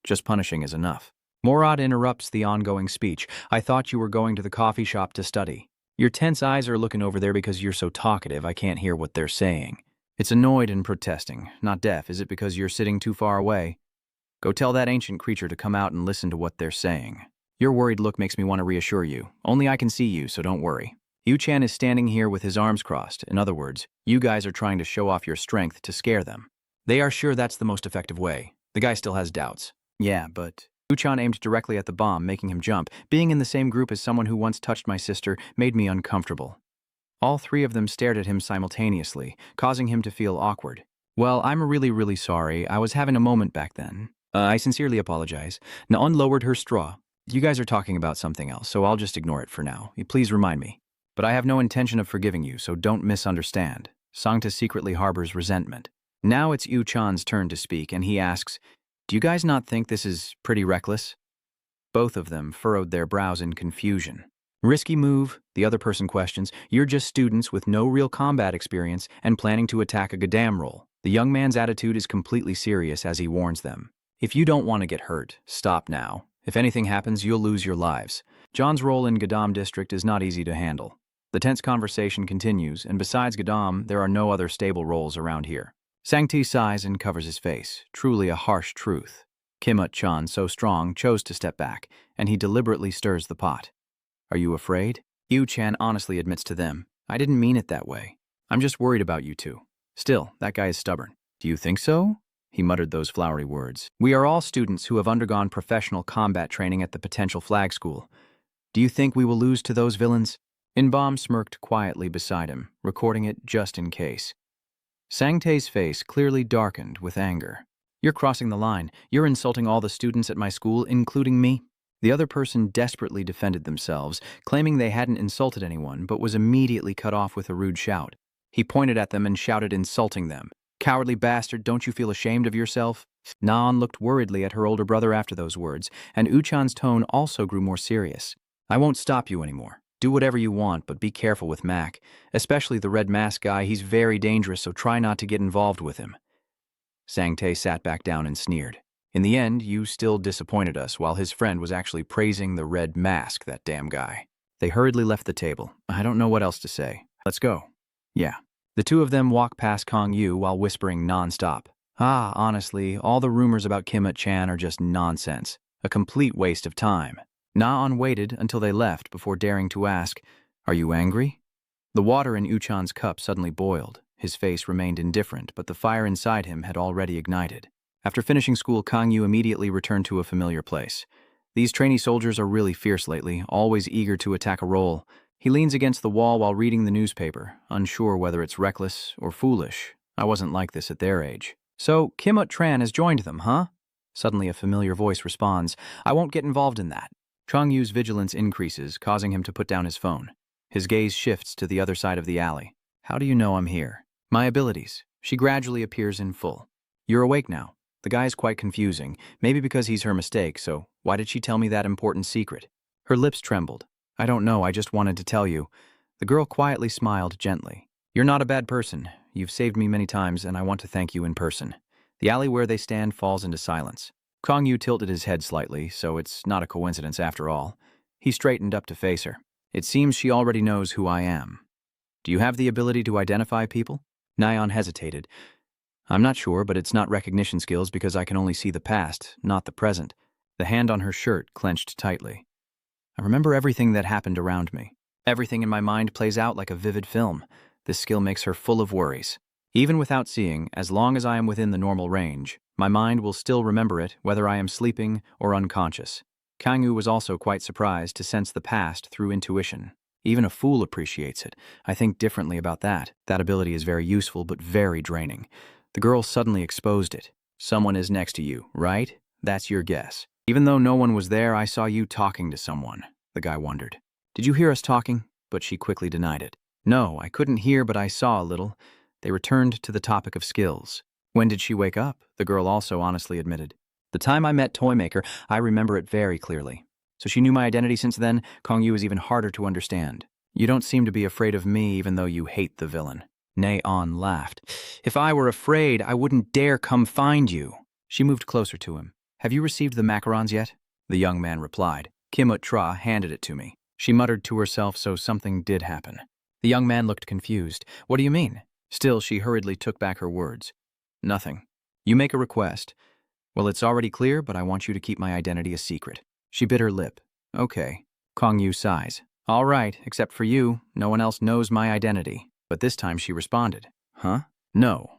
Just punishing is enough. Morad interrupts the ongoing speech. I thought you were going to the coffee shop to study. Your tense eyes are looking over there because you're so talkative I can't hear what they're saying. It's annoyed and protesting, not deaf. Is it because you're sitting too far away? Go tell that ancient creature to come out and listen to what they're saying. Your worried look makes me want to reassure you. Only I can see you, so don't worry. Yu-chan is standing here with his arms crossed. In other words, you guys are trying to show off your strength to scare them. They are sure that's the most effective way. The guy still has doubts. Yeah, but... Yu-chan aimed directly at the bomb, making him jump. Being in the same group as someone who once touched my sister made me uncomfortable. All three of them stared at him simultaneously, causing him to feel awkward. Well, I'm really sorry. I was having a moment back then. I sincerely apologize. Naon lowered her straw. You guys are talking about something else, so I'll just ignore it for now. Please remind me. But I have no intention of forgiving you, so don't misunderstand. Sangta secretly harbors resentment. Now it's Yu-chan's turn to speak, and he asks, do you guys not think this is pretty reckless? Both of them furrowed their brows in confusion. Risky move, the other person questions. You're just students with no real combat experience and planning to attack a Gadam role. The young man's attitude is completely serious as he warns them. If you don't want to get hurt, stop now. If anything happens, you'll lose your lives. John's role in Gadam district is not easy to handle. The tense conversation continues, and besides Gadam, there are no other stable roles around here. Sangti sighs and covers his face. Truly a harsh truth. Kim-chan, so strong, chose to step back, and he deliberately stirs the pot. Are you afraid? Yu-chan honestly admits to them. I didn't mean it that way. I'm just worried about you two. Still, that guy is stubborn. Do you think so? He muttered those flowery words. We are all students who have undergone professional combat training at the potential flag school. Do you think we will lose to those villains? In-Bomb smirked quietly beside him, recording it just in case. Sangtae's face clearly darkened with anger. You're crossing the line. You're insulting all the students at my school, including me. The other person desperately defended themselves, claiming they hadn't insulted anyone, but was immediately cut off with a rude shout. He pointed at them and shouted, insulting them. Cowardly bastard, don't you feel ashamed of yourself? Naan looked worriedly at her older brother after those words, and Uchan's tone also grew more serious. I won't stop you anymore. Do whatever you want, but be careful with Mac. Especially the red mask guy, he's very dangerous, so try not to get involved with him. Sangtae sat back down and sneered. In the end, you still disappointed us, while his friend was actually praising the red mask, that damn guy. They hurriedly left the table. I don't know what else to say. Let's go. Yeah. The two of them walk past Kong Yu while whispering non-stop. Honestly, all the rumors about Kim-chan are just nonsense. A complete waste of time. Na-on waited until they left before daring to ask, are you angry? The water in Uchan's cup suddenly boiled. His face remained indifferent, but the fire inside him had already ignited. After finishing school, Kang Yu immediately returned to a familiar place. These trainee soldiers are really fierce lately, always eager to attack a role. He leans against the wall while reading the newspaper, unsure whether it's reckless or foolish. I wasn't like this at their age. So, Kim Ut-tran has joined them, huh? Suddenly a familiar voice responds, I won't get involved in that. Chung Yu's vigilance increases, causing him to put down his phone. His gaze shifts to the other side of the alley. How do you know I'm here? My abilities. She gradually appears in full. You're awake now. The guy's quite confusing, maybe because he's her mistake, so why did she tell me that important secret? Her lips trembled. I don't know, I just wanted to tell you. The girl quietly smiled gently. You're not a bad person. You've saved me many times, and I want to thank you in person. The alley where they stand falls into silence. Kong Yu tilted his head slightly, so it's not a coincidence after all. He straightened up to face her. It seems she already knows who I am. Do you have the ability to identify people? Nyan hesitated. I'm not sure, but it's not recognition skills because I can only see the past, not the present. The hand on her shirt clenched tightly. I remember everything that happened around me. Everything in my mind plays out like a vivid film. This skill makes her full of worries. Even without seeing, as long as I am within the normal range, my mind will still remember it whether I am sleeping or unconscious. Kangyu was also quite surprised to sense the past through intuition. Even a fool appreciates it. I think differently about that. That ability is very useful but very draining. The girl suddenly exposed it. Someone is next to you, right? That's your guess. Even though no one was there, I saw you talking to someone, the guy wondered. Did you hear us talking? But she quickly denied it. No, I couldn't hear, but I saw a little. They returned to the topic of skills. When did she wake up? The girl also honestly admitted. The time I met Toymaker, I remember it very clearly. So she knew my identity since then? Kongyu is even harder to understand. You don't seem to be afraid of me even though you hate the villain. Naeon laughed. If I were afraid, I wouldn't dare come find you. She moved closer to him. Have you received the macarons yet? The young man replied. Kim Ut-tra handed it to me. She muttered to herself, so something did happen. The young man looked confused. What do you mean? Still, she hurriedly took back her words. Nothing. You make a request. Well, it's already clear, but I want you to keep my identity a secret. She bit her lip. Okay. Kongyu sighs. All right, except for you, no one else knows my identity. But this time she responded. Huh? No.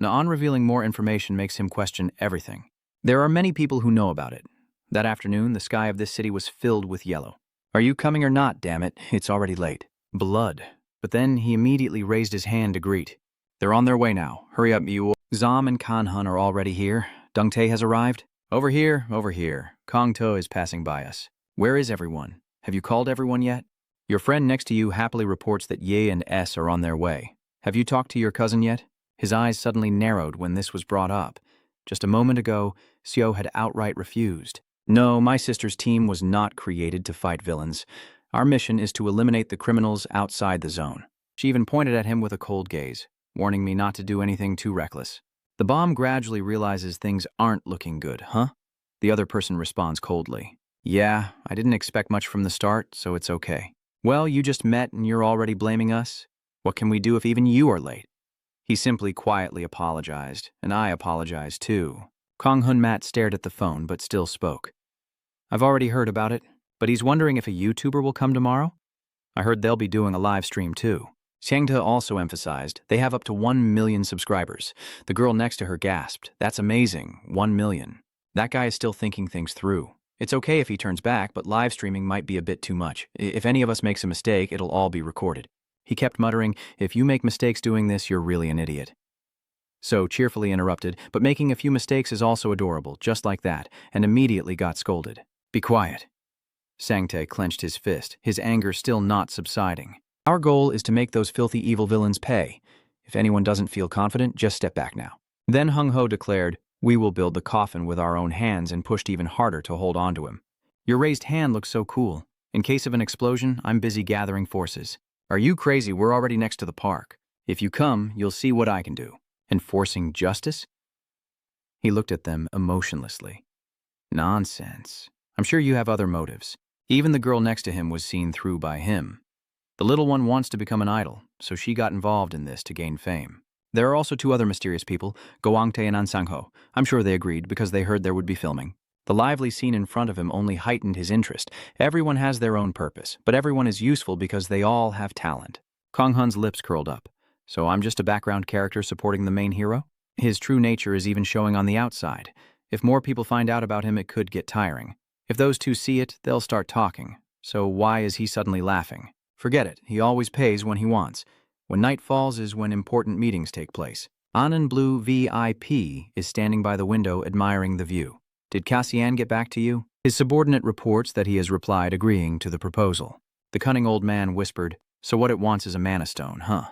Naan revealing more information makes him question everything. There are many people who know about it. That afternoon, the sky of this city was filled with yellow. Are you coming or not, damn it? It's already late. Blood. But then he immediately raised his hand to greet. They're on their way now. Hurry up, you. Zom and Kanhun are already here. Dungtae has arrived. Over here, over here. Kong To is passing by us. Where is everyone? Have you called everyone yet? Your friend next to you happily reports that Ye and S are on their way. Have you talked to your cousin yet? His eyes suddenly narrowed when this was brought up. Just a moment ago, Xiao had outright refused. No, my sister's team was not created to fight villains. Our mission is to eliminate the criminals outside the zone. She even pointed at him with a cold gaze, warning me not to do anything too reckless. The bomb gradually realizes things aren't looking good, huh? The other person responds coldly. Yeah, I didn't expect much from the start, so it's okay. Well, you just met and you're already blaming us? What can we do if even you are late? He simply quietly apologized, and I apologized too. Kong Hun Mat stared at the phone but still spoke. I've already heard about it, but he's wondering if a YouTuber will come tomorrow? I heard they'll be doing a live stream too. Xiangte also emphasized they have up to 1 million subscribers. The girl next to her gasped. That's amazing, 1 million. That guy is still thinking things through. It's okay if he turns back, but live streaming might be a bit too much. If any of us makes a mistake, it'll all be recorded. He kept muttering, if you make mistakes doing this, you're really an idiot. So cheerfully interrupted, but making a few mistakes is also adorable, just like that, and immediately got scolded. Be quiet. Sangtae clenched his fist, his anger still not subsiding. Our goal is to make those filthy evil villains pay. If anyone doesn't feel confident, just step back now. Then Hung Ho declared, we will build the coffin with our own hands, and pushed even harder to hold on to him. Your raised hand looks so cool. In case of an explosion, I'm busy gathering forces. Are you crazy? We're already next to the park. If you come, you'll see what I can do. Enforcing justice? He looked at them emotionlessly. Nonsense. I'm sure you have other motives. Even the girl next to him was seen through by him. The little one wants to become an idol, so she got involved in this to gain fame. There are also 2 other mysterious people, Goangtae and Ansangho. I'm sure they agreed because they heard there would be filming. The lively scene in front of him only heightened his interest. Everyone has their own purpose, but everyone is useful because they all have talent. Kong Hun's lips curled up. So I'm just a background character supporting the main hero? His true nature is even showing on the outside. If more people find out about him, it could get tiring. If those 2 see it, they'll start talking. So why is he suddenly laughing? Forget it, he always pays when he wants. When night falls is when important meetings take place. Anan Blue VIP is standing by the window admiring the view. Did Cassian get back to you? His subordinate reports that he has replied agreeing to the proposal. The cunning old man whispered, so what it wants is a mana stone, huh?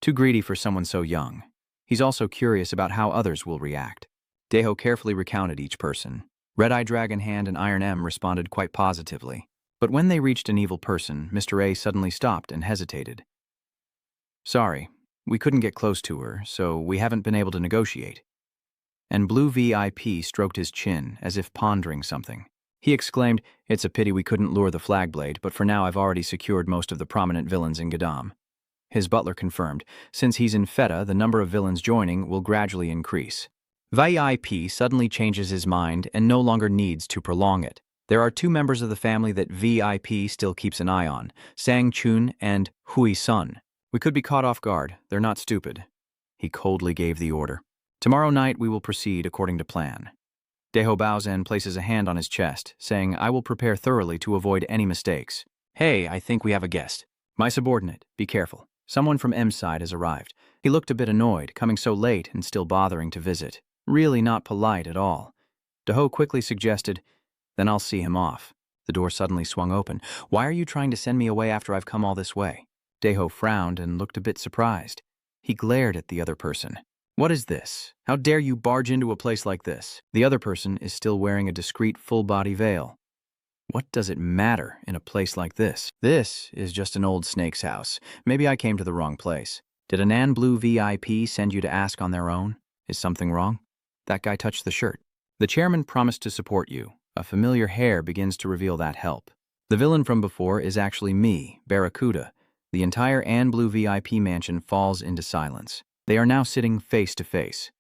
Too greedy for someone so young. He's also curious about how others will react. Deho carefully recounted each person. Red-Eye Dragon Hand and Iron M responded quite positively. But when they reached an evil person, Mr. A suddenly stopped and hesitated. Sorry, we couldn't get close to her, so we haven't been able to negotiate. And Blue VIP stroked his chin, as if pondering something. He exclaimed, it's a pity we couldn't lure the Flagblade, but for now I've already secured most of the prominent villains in Gadam. His butler confirmed, since he's in Feta, the number of villains joining will gradually increase. VIP suddenly changes his mind and no longer needs to prolong it. There are two members of the family that VIP still keeps an eye on, Sang Chun and Hui Sun. We could be caught off guard. They're not stupid. He coldly gave the order. Tomorrow night we will proceed according to plan. Deho bows and places a hand on his chest, saying, I will prepare thoroughly to avoid any mistakes. Hey, I think we have a guest. My subordinate, be careful. Someone from M's side has arrived. He looked a bit annoyed, coming so late and still bothering to visit. Really not polite at all. Deho quickly suggested, then I'll see him off. The door suddenly swung open. Why are you trying to send me away after I've come all this way? Deho frowned and looked a bit surprised. He glared at the other person. What is this? How dare you barge into a place like this? The other person is still wearing a discreet full-body veil. What does it matter in a place like this? This is just an old snake's house. Maybe I came to the wrong place. Did a Nan Blue VIP send you to ask on their own? Is something wrong? That guy touched the shirt. The chairman promised to support you. A familiar hair begins to reveal that help. The villain from before is actually me, Barracuda. The entire An Blue VIP mansion falls into silence. They are now sitting face to face.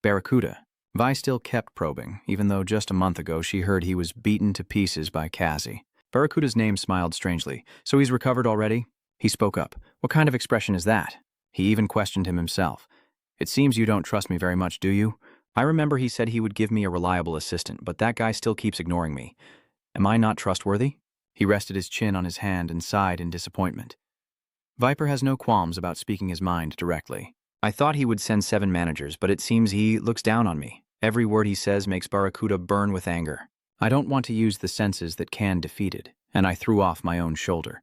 Barracuda. Vi still kept probing, even though just a month ago she heard he was beaten to pieces by Cassie. Barracuda's name smiled strangely. So he's recovered already? He spoke up. What kind of expression is that? He even questioned him himself. It seems you don't trust me very much, do you? I remember he said he would give me a reliable assistant, but that guy still keeps ignoring me. Am I not trustworthy? He rested his chin on his hand and sighed in disappointment. Viper has no qualms about speaking his mind directly. I thought he would send 7 managers, but it seems he looks down on me. Every word he says makes Barracuda burn with anger. I don't want to use the senses that can defeat it, and I threw off my own shoulder.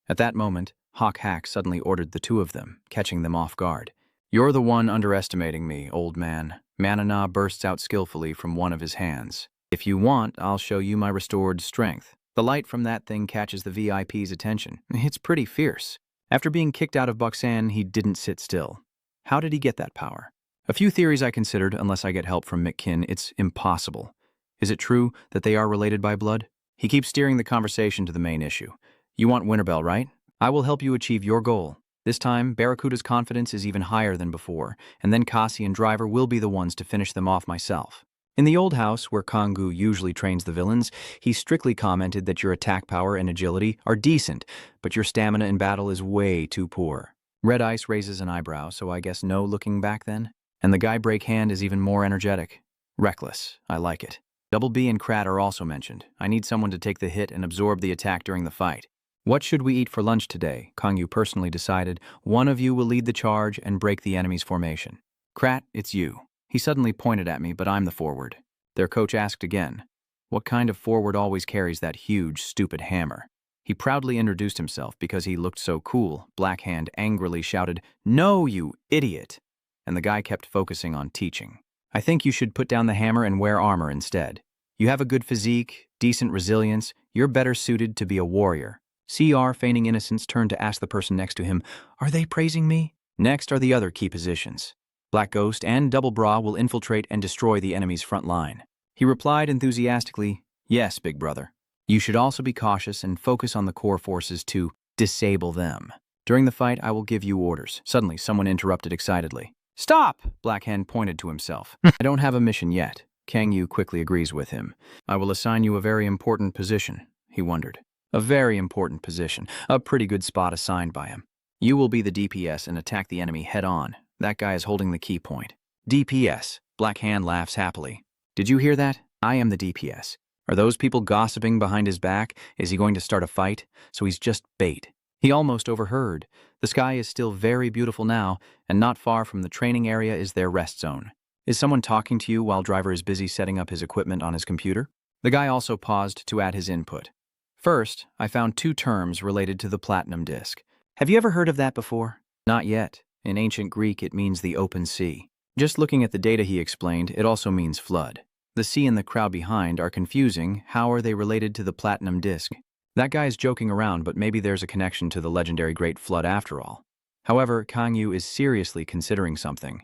At that moment, Hawk Hack suddenly ordered the two of them, catching them off guard. You're the one underestimating me, old man. Manhwa bursts out skillfully from one of his hands. If you want, I'll show you my restored strength. The light from that thing catches the VIP's attention. It's pretty fierce. After being kicked out of Buxan, he didn't sit still. How did he get that power? A few theories I considered, unless I get help from Mick-kin, it's impossible. Is it true that they are related by blood? He keeps steering the conversation to the main issue. You want Winterbell, right? I will help you achieve your goal. This time, Barracuda's confidence is even higher than before, and then Kasi and Driver will be the ones to finish them off myself. In the old house, where Kongu usually trains the villains, he strictly commented that your attack power and agility are decent, but your stamina in battle is way too poor. Red Ice raises an eyebrow, so I guess no looking back then? And the guy break hand is even more energetic. Reckless. I like it. Double B and Krat are also mentioned. I need someone to take the hit and absorb the attack during the fight. What should we eat for lunch today? Kongu personally decided. One of you will lead the charge and break the enemy's formation. Krat, it's you. He suddenly pointed at me, but I'm the forward. Their coach asked again. What kind of forward always carries that huge, stupid hammer? He proudly introduced himself because he looked so cool. Blackhand angrily shouted, "No, you idiot!" And the guy kept focusing on teaching. I think you should put down the hammer and wear armor instead. You have a good physique, decent resilience, you're better suited to be a warrior. CR, feigning innocence, turned to ask the person next to him, are they praising me? Next are the other key positions. Black Ghost and Double Bra will infiltrate and destroy the enemy's front line. He replied enthusiastically, yes, big brother. You should also be cautious and focus on the core forces to disable them. During the fight, I will give you orders. Suddenly, someone interrupted excitedly. Stop! Blackhand pointed to himself. I don't have a mission yet. Kang Yu quickly agrees with him. I will assign you a very important position, he wondered. A very important position. A pretty good spot assigned by him. You will be the DPS and attack the enemy head-on. That guy is holding the key point. DPS. Blackhand laughs happily. Did you hear that? I am the DPS. Are those people gossiping behind his back? Is he going to start a fight? So he's just bait. He almost overheard. The sky is still very beautiful now, and not far from the training area is their rest zone. Is someone talking to you while driver is busy setting up his equipment on his computer? The guy also paused to add his input. First, I found 2 terms related to the platinum disc. Have you ever heard of that before? Not yet. In ancient Greek, it means the open sea. Just looking at the data he explained, it also means flood. The sea and the crowd behind are confusing. How are they related to the platinum disc? That guy is joking around, but maybe there's a connection to the legendary Great Flood after all. However, Kang Yu is seriously considering something.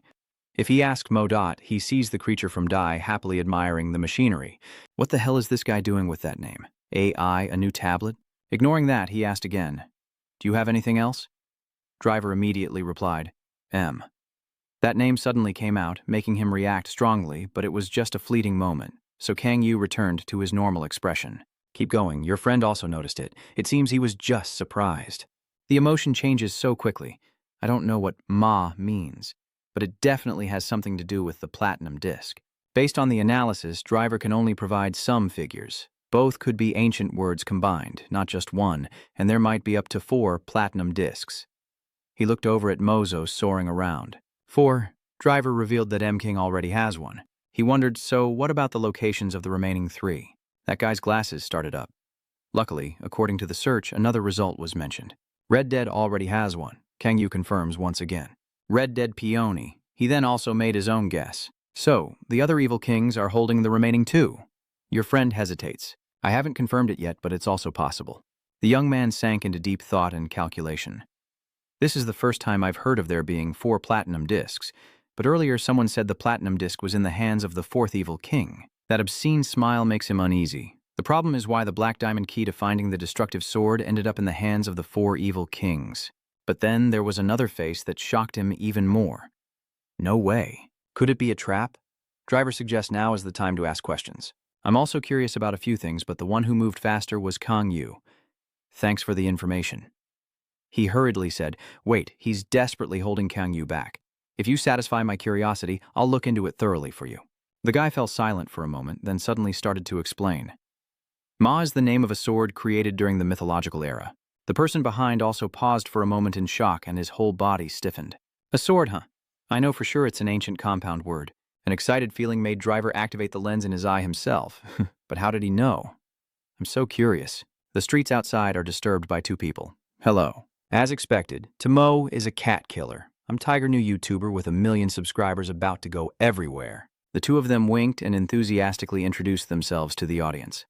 If he asks Mo Dot, he sees the creature from Dai happily admiring the machinery. What the hell is this guy doing with that name? AI, a new tablet? Ignoring that, he asked again, "Do you have anything else?" Driver immediately replied, "M." That name suddenly came out, making him react strongly, but it was just a fleeting moment, so Kang Yu returned to his normal expression. "Keep going, your friend also noticed it. It seems he was just surprised." The emotion changes so quickly. I don't know what Ma means, but it definitely has something to do with the platinum disc. Based on the analysis, driver can only provide some figures. Both could be ancient words combined, not just one, and there might be up to 4 platinum discs. He looked over at Mozo soaring around. 4. Driver revealed that M. King already has one. He wondered, so what about the locations of the remaining 3? That guy's glasses started up. Luckily, according to the search, another result was mentioned. Red Dead already has one. Kang Yu confirms once again. Red Dead Peony. He then also made his own guess. So, the other evil kings are holding the remaining 2. Your friend hesitates. I haven't confirmed it yet, but it's also possible. The young man sank into deep thought and calculation. This is the first time I've heard of there being 4 platinum discs, but earlier someone said the platinum disc was in the hands of the 4th evil king. That obscene smile makes him uneasy. The problem is why the black diamond key to finding the destructive sword ended up in the hands of the 4 evil kings. But then there was another face that shocked him even more. No way. Could it be a trap? Driver suggests now is the time to ask questions. I'm also curious about a few things, but the one who moved faster was Kang Yu. Thanks for the information. He hurriedly said, wait, he's desperately holding Kang Yu back. If you satisfy my curiosity, I'll look into it thoroughly for you. The guy fell silent for a moment, then suddenly started to explain. Ma is the name of a sword created during the mythological era. The person behind also paused for a moment in shock and his whole body stiffened. A sword, huh? I know for sure it's an ancient compound word. An excited feeling made Driver activate the lens in his eye himself. But how did he know? I'm so curious. The streets outside are disturbed by 2 people. Hello. As expected, Tomo is a cat killer. I'm Tiger New YouTuber with 1 million subscribers about to go everywhere. The 2 of them winked and enthusiastically introduced themselves to the audience.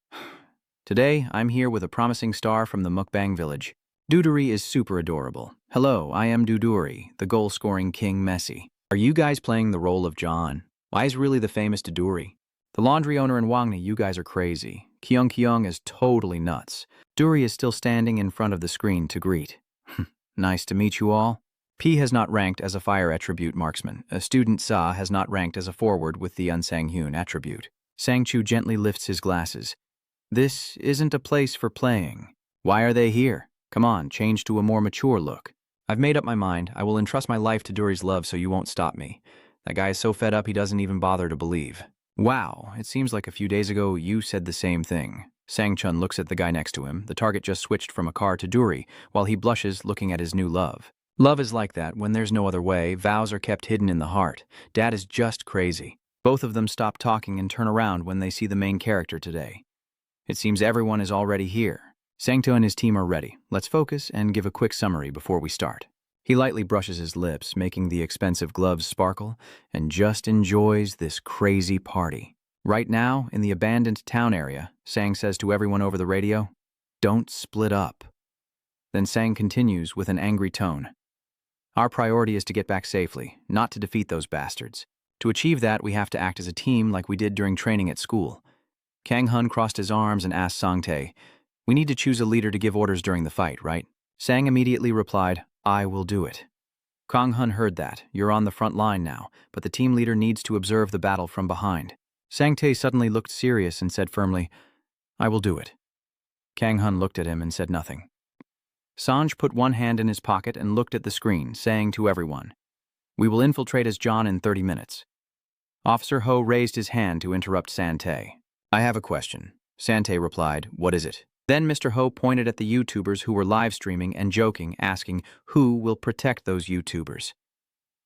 Today, I'm here with a promising star from the mukbang village. Duduri is super adorable. Hello, I am Duduri, the goal-scoring King Messi. Are you guys playing the role of John? Why is really the famous Duduri? The laundry owner in Wangni, you guys are crazy. Kyung is totally nuts. Duri is still standing in front of the screen to greet. Nice to meet you all. P has not ranked as a fire attribute marksman. A student Sa has not ranked as a forward with the Unsanghyun attribute. Sangchu gently lifts his glasses. This isn't a place for playing. Why are they here? Come on, change to a more mature look. I've made up my mind. I will entrust my life to Duri's love so you won't stop me. That guy is so fed up he doesn't even bother to believe. Wow, it seems like a few days ago you said the same thing. Sang-chun looks at the guy next to him. The target just switched from a car to Duri, while he blushes looking at his new love. Love is like that. When there's no other way, vows are kept hidden in the heart. Dad is just crazy. Both of them stop talking and turn around when they see the main character today. It seems everyone is already here. Sangto and his team are ready. Let's focus and give a quick summary before we start. He lightly brushes his lips, making the expensive gloves sparkle, and just enjoys this crazy party. Right now, in the abandoned town area, Sang says to everyone over the radio, "Don't split up." Then Sang continues with an angry tone. Our priority is to get back safely, not to defeat those bastards. To achieve that, we have to act as a team like we did during training at school. Kang Hun crossed his arms and asked Sang Tae, "We need to choose a leader to give orders during the fight, right?" Sang immediately replied, "I will do it." Kang Hun heard that. You're on the front line now, but the team leader needs to observe the battle from behind. Sang Tae suddenly looked serious and said firmly, "I will do it." Kang Hun looked at him and said nothing. Sanj put one hand in his pocket and looked at the screen, saying to everyone, "We will infiltrate as John in 30 minutes. Officer Ho raised his hand to interrupt San Tae. "I have a question." San Tae replied, "What is it?" Then Mr. Ho pointed at the YouTubers who were live streaming and joking, asking who will protect those YouTubers.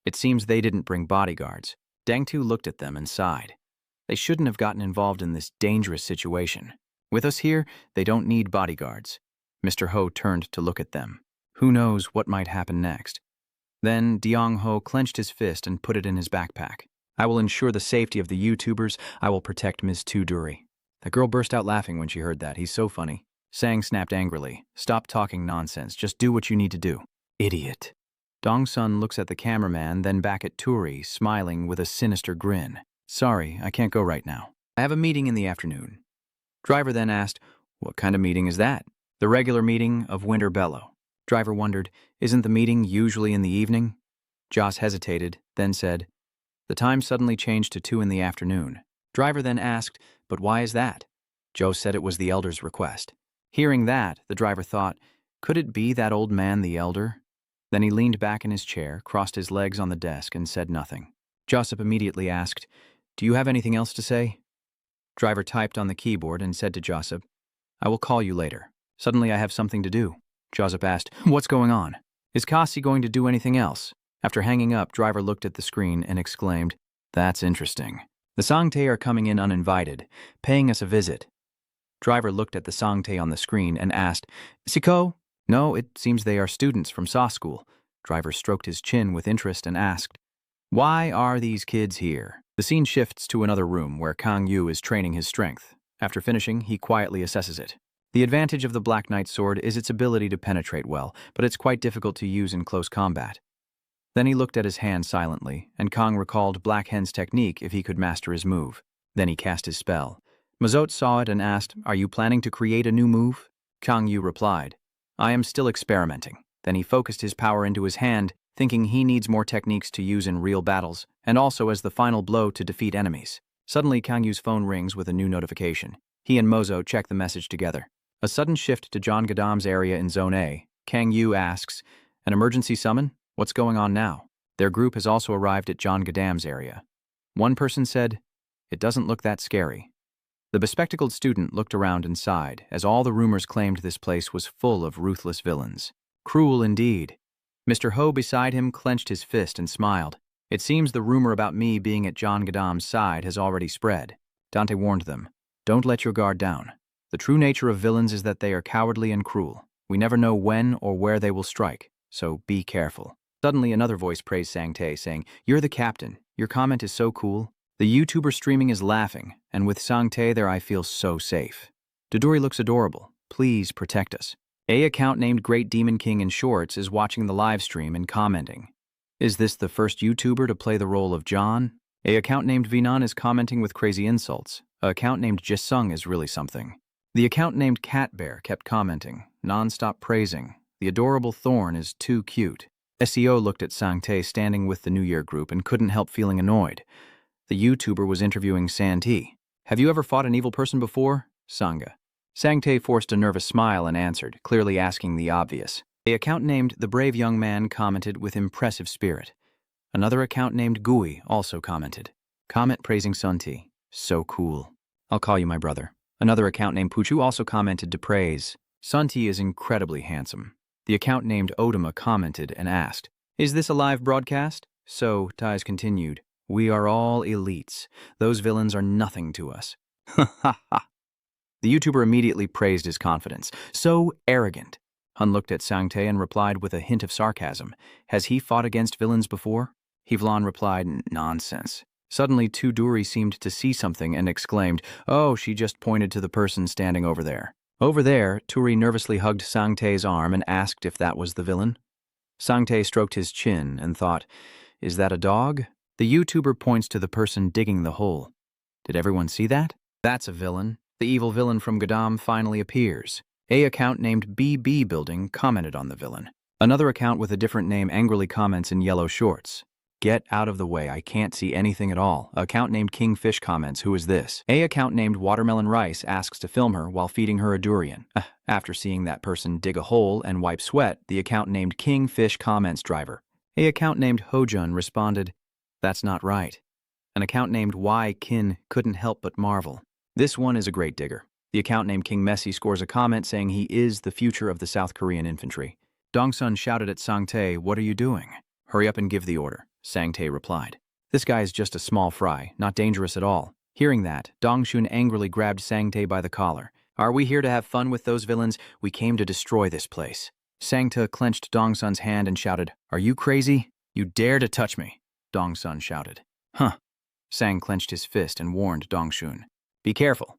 It seems they didn't bring bodyguards. Dangtu looked at them and sighed. They shouldn't have gotten involved in this dangerous situation. With us here, they don't need bodyguards. Mr. Ho turned to look at them. Who knows what might happen next? Then Deong Ho clenched his fist and put it in his backpack. I will ensure the safety of the YouTubers. I will protect Ms. Tuduri. The girl burst out laughing when she heard that. He's so funny. Sang snapped angrily. Stop talking nonsense. Just do what you need to do. Idiot. Dong-sun looks at the cameraman, then back at Turi, smiling with a sinister grin. Sorry, I can't go right now. I have a meeting in the afternoon. Driver then asked, what kind of meeting is that? The regular meeting of Winter Bellow. Driver wondered, isn't the meeting usually in the evening? Joss hesitated, then said, the time suddenly changed to 2 in the afternoon. Driver then asked, but why is that? Joe said it was the elder's request. Hearing that, the driver thought, could it be that old man the elder? Then he leaned back in his chair, crossed his legs on the desk, and said nothing. Joseph immediately asked, do you have anything else to say? Driver typed on the keyboard and said to Joseph, I will call you later. Suddenly I have something to do. Joseph asked, what's going on? Is Kasi going to do anything else? After hanging up, Driver looked at the screen and exclaimed, that's interesting. The Sangtae are coming in uninvited, paying us a visit. Driver looked at the Sangtae on the screen and asked, Siko? No, it seems they are students from Sa School. Driver stroked his chin with interest and asked, why are these kids here? The scene shifts to another room where Kang Yu is training his strength. After finishing, he quietly assesses it. The advantage of the Black Knight sword is its ability to penetrate well, but it's quite difficult to use in close combat. Then he looked at his hand silently, and Kang recalled Black Hen's technique if he could master his move. Then he cast his spell. Mazot saw it and asked, are you planning to create a new move? Kang Yu replied, I am still experimenting. Then he focused his power into his hand, thinking he needs more techniques to use in real battles, and also as the final blow to defeat enemies. Suddenly, Kang Yu's phone rings with a new notification. He and Mozo check the message together. A sudden shift to John Gadam's area in Zone A. Kang Yu asks, an emergency summon? What's going on now? Their group has also arrived at John Gadam's area. One person said, it doesn't look that scary. The bespectacled student looked around and sighed, as all the rumors claimed this place was full of ruthless villains. Cruel indeed. Mr. Ho beside him clenched his fist and smiled. It seems the rumor about me being at John Gadam's side has already spread. Dante warned them, don't let your guard down. The true nature of villains is that they are cowardly and cruel. We never know when or where they will strike, so be careful. Suddenly another voice praised Sangtae, saying, you're the captain. Your comment is so cool. The YouTuber streaming is laughing, and with Sangtae there I feel so safe. Dodori looks adorable. Please protect us. A account named Great Demon King in Shorts is watching the live stream and commenting. Is this the first YouTuber to play the role of John? A account named Vinan is commenting with crazy insults. A account named Jisung is really something. The account named Cat Bear kept commenting, non-stop praising. The adorable Thorn is too cute. SEO looked at Sangtae standing with the New Year group and couldn't help feeling annoyed. The YouTuber was interviewing Santi. Have you ever fought an evil person before? Sangha. Sangtae forced a nervous smile and answered, clearly asking the obvious. A account named The Brave Young Man commented with impressive spirit. Another account named Gui also commented. Comment praising Sunti. So cool. I'll call you my brother. Another account named Puchu also commented to praise. Sunti is incredibly handsome. The account named Odama commented and asked, is this a live broadcast? So, Tais continued, we are all elites. Those villains are nothing to us. Ha ha ha. The YouTuber immediately praised his confidence. So arrogant. Hun looked at Sangtae and replied with a hint of sarcasm. Has he fought against villains before? Hivlan replied, nonsense. Suddenly, Tuduri seemed to see something and exclaimed, oh, she just pointed to the person standing over there. Over there, Turi nervously hugged Sangtae's arm and asked if that was the villain. Sangtae stroked his chin and thought, is that a dog? The YouTuber points to the person digging the hole. Did everyone see that? That's a villain. The evil villain from Gadam finally appears. A account named BB Building commented on the villain. Another account with a different name angrily comments in yellow shorts. Get out of the way, I can't see anything at all. A account named Kingfish comments, who is this? A account named Watermelon Rice asks to film her while feeding her a durian. After seeing that person dig a hole and wipe sweat, the account named Kingfish comments driver. A account named Hojun responded, that's not right. An account named Y Kin couldn't help but marvel. This one is a great digger. The account named King Messi scores a comment saying he is the future of the South Korean infantry. Dongsun shouted at Sang-tae, "What are you doing?" "Hurry up and give the order," Sang-tae replied. "This guy is just a small fry, not dangerous at all." Hearing that, Dongsun angrily grabbed Sang-tae by the collar. "Are we here to have fun with those villains? We came to destroy this place." Sang-tae clenched Dongsun's hand and shouted, "Are you crazy? You dare to touch me?" Dongsun shouted. "Huh." Sang clenched his fist and warned Dongsun, "Be careful.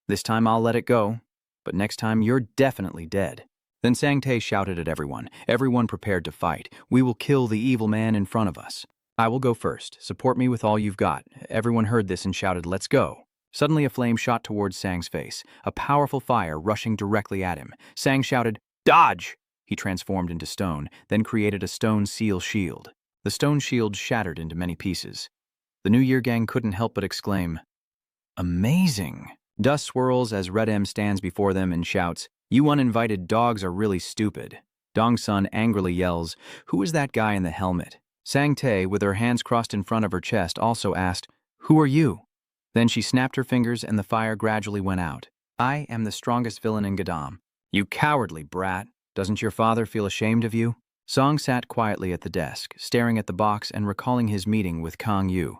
This time I'll let it go, but next time you're definitely dead." Then Sang-tae shouted at everyone prepared to fight. "We will kill the evil man in front of us. I will go first. Support me with all you've got." Everyone heard this and shouted, "Let's go." Suddenly a flame shot towards Sang's face, a powerful fire rushing directly at him. Sang shouted, "Dodge!" He transformed into stone, then created a stone seal shield. The stone shield shattered into many pieces. The New Year gang couldn't help but exclaim, "Amazing!" Dust swirls as Red M stands before them and shouts, "You uninvited dogs are really stupid." Dongsun angrily yells, "Who is that guy in the helmet?" Sang-tae, with her hands crossed in front of her chest, also asked, "Who are you?" Then she snapped her fingers and the fire gradually went out. "I am the strongest villain in Gadam." "You cowardly brat. Doesn't your father feel ashamed of you?" Song sat quietly at the desk, staring at the box and recalling his meeting with Kang Yu.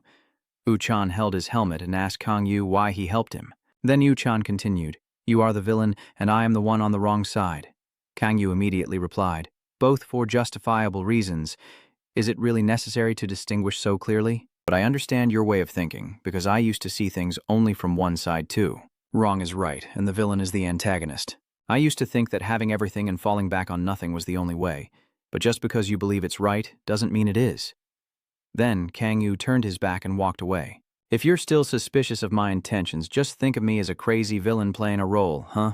Uchan held his helmet and asked Kang Yu why he helped him. Then Uchan continued, "You are the villain and I am the one on the wrong side." Kang Yu immediately replied, "Both for justifiable reasons. Is it really necessary to distinguish so clearly? But I understand your way of thinking, because I used to see things only from one side too. Wrong is right, and the villain is the antagonist. I used to think that having everything and falling back on nothing was the only way, but just because you believe it's right doesn't mean it is." Then Kang Yu turned his back and walked away. "If you're still suspicious of my intentions, just think of me as a crazy villain playing a role, huh?"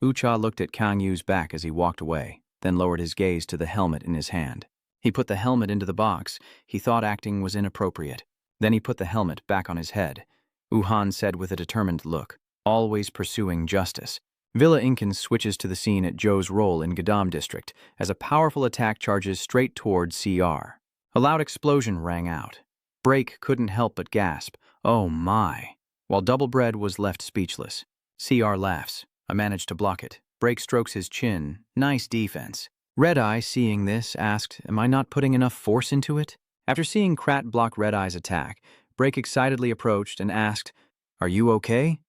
Ucha looked at Kang Yu's back as he walked away, then lowered his gaze to the helmet in his hand. He put the helmet into the box. He thought acting was inappropriate. Then he put the helmet back on his head. Uhan said with a determined look, "Always pursuing justice." Villa Incan switches to the scene at Joe's role in Gadam District as a powerful attack charges straight toward CR. A loud explosion rang out. Break couldn't help but gasp, "Oh my," while Double Bread was left speechless. CR laughs. "I managed to block it." Break strokes his chin. "Nice defense." Red Eye, seeing this, asked, "Am I not putting enough force into it?" After seeing Krat block Red Eye's attack, Break excitedly approached and asked, "Are you okay?"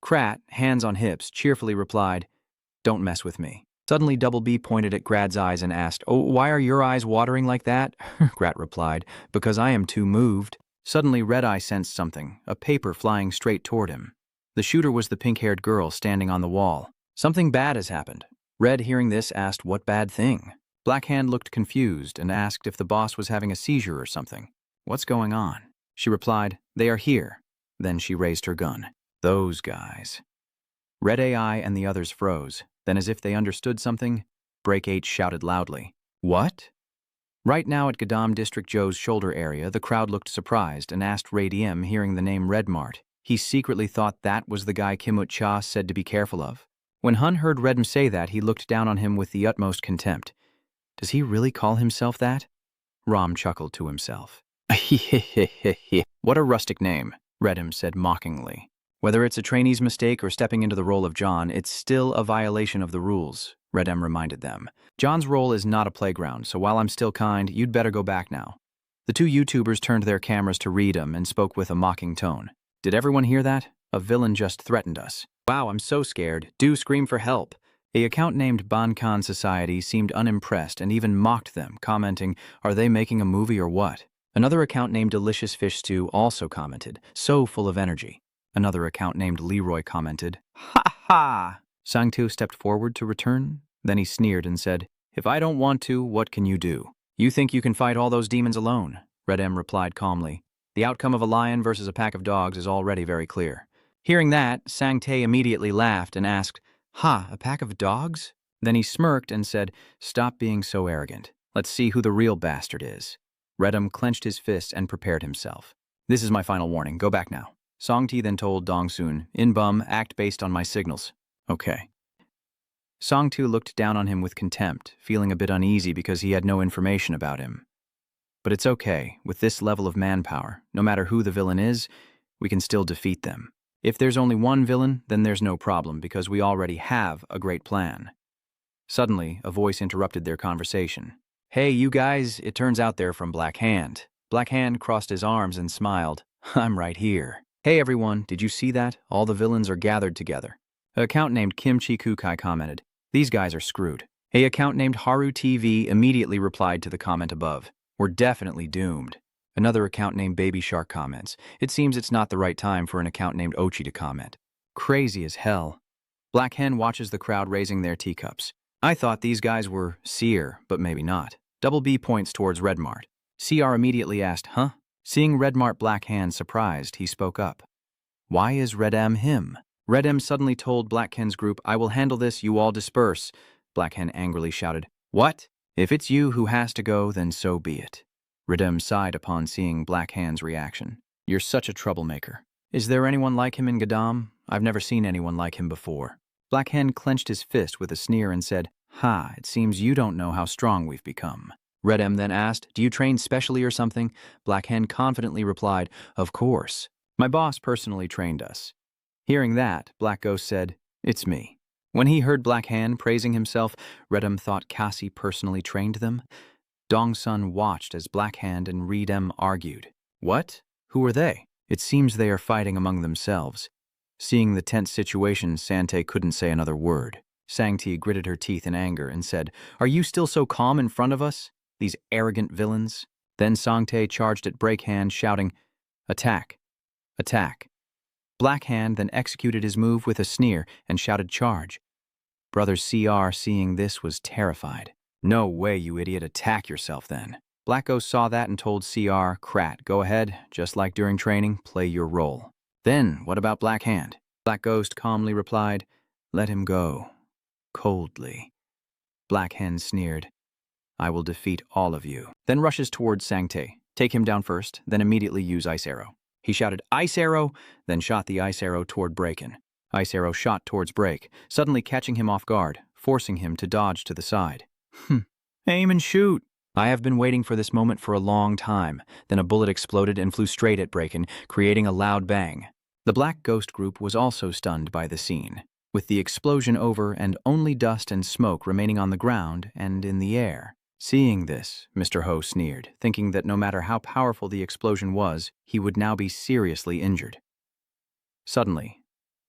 Krat, hands on hips, cheerfully replied, "Don't mess with me." Suddenly Double B pointed at Grad's eyes and asked, "Oh, why are your eyes watering like that?" Grat replied, "Because I am too moved." Suddenly Red Eye sensed something, a paper flying straight toward him. The shooter was the pink-haired girl standing on the wall. "Something bad has happened." Red, hearing this, asked, "What bad thing?" Blackhand looked confused and asked if the boss was having a seizure or something. "What's going on?" She replied, "They are here." Then she raised her gun. "Those guys." Red AI and the others froze. Then, as if they understood something, Break H shouted loudly, "What?" Right now at Gadam District Joe's shoulder area, the crowd looked surprised and asked Radiem, hearing the name Red Mart. He secretly thought that was the guy Kimut Cha said to be careful of. When Hun heard Redem say that, he looked down on him with the utmost contempt. Does he really call himself that? Ram chuckled to himself. What a rustic name, Redem said mockingly. Whether it's a trainee's mistake or stepping into the role of John, it's still a violation of the rules, Redem reminded them. John's role is not a playground, so while I'm still kind, you'd better go back now. The two YouTubers turned their cameras to Redem and spoke with a mocking tone. Did everyone hear that? A villain just threatened us. Wow, I'm so scared. Do scream for help. A account named Bankan Society seemed unimpressed and even mocked them, commenting, "Are they making a movie or what?" Another account named Delicious Fish Stew also commented, "So full of energy." Another account named Leroy commented, "Ha ha!" Sangtu stepped forward to return. Then he sneered and said, "If I don't want to, what can you do? You think you can fight all those demons alone?" Red M replied calmly, "The outcome of a lion versus a pack of dogs is already very clear." Hearing that, Sang-tae immediately laughed and asked, "Ha, a pack of dogs?" Then he smirked and said, "Stop being so arrogant. Let's see who the real bastard is." Redem clenched his fists and prepared himself. "This is my final warning. Go back now." Song-ti then told Dong-soon, "In bum, act based on my signals." "Okay." Song-tu looked down on him with contempt, feeling a bit uneasy because he had no information about him. "But it's okay. With this level of manpower, no matter who the villain is, we can still defeat them. If there's only one villain, then there's no problem because we already have a great plan. Suddenly, a voice interrupted their conversation. Hey, you guys, it turns out they're from Black Hand. Black Hand crossed his arms and smiled. I'm right here. Hey everyone, did you see that? All the villains are gathered together. An account named Kimchi Kukai commented, these guys are screwed. A account named Haru TV immediately replied to the comment above. We're definitely doomed. Another account named Baby Shark comments, it seems it's not the right time for an account named Ochi to comment. Crazy as hell. Black Hen watches the crowd raising their teacups. I thought these guys were Seer, but maybe not. Double B points towards Redmart. CR immediately asked, huh? Seeing Redmart Black Hand surprised, he spoke up. Why is Red M him? Red M suddenly told Black Hen's group, I will handle this, you all disperse. Black Hen angrily shouted, what? If it's you who has to go, then so be it. Red M sighed upon seeing Black Hand's reaction. You're such a troublemaker. Is there anyone like him in Gadam? I've never seen anyone like him before. Black Hen clenched his fist with a sneer and said, ha, it seems you don't know how strong we've become. Red M then asked, do you train specially or something? Black Hen confidently replied, of course. My boss personally trained us. Hearing that, Black Ghost said, it's me. When he heard Black Hand praising himself, Red M thought Cassie personally trained them. Dong Sun watched as Black Hand and Red M argued. What? Who are they? It seems they are fighting among themselves. Seeing the tense situation, Sante couldn't say another word. Sangti gritted her teeth in anger and said, are you still so calm in front of us? These arrogant villains. Then Sangte charged at Break Hand, shouting, attack, attack. Black Hand then executed his move with a sneer and shouted charge. Brother CR, seeing this, was terrified. No way, you idiot, attack yourself then. Black Ghost saw that and told CR, Krat, go ahead, just like during training, play your role. Then, what about Black Hand? Black Ghost calmly replied, let him go. Coldly. Black Hand sneered, I will defeat all of you. Then rushes towards Sangte. Take him down first, then immediately use Ice Arrow. He shouted, Ice Arrow, then shot the Ice Arrow toward Braken. Ice Arrow shot towards Break, suddenly catching him off guard, forcing him to dodge to the side. Aim and shoot. I have been waiting for this moment for a long time. Then a bullet exploded and flew straight at Braken, creating a loud bang. The Black Ghost group was also stunned by the scene, with the explosion over and only dust and smoke remaining on the ground and in the air. Seeing this, Mr. Ho sneered, thinking that no matter how powerful the explosion was, he would now be seriously injured. Suddenly,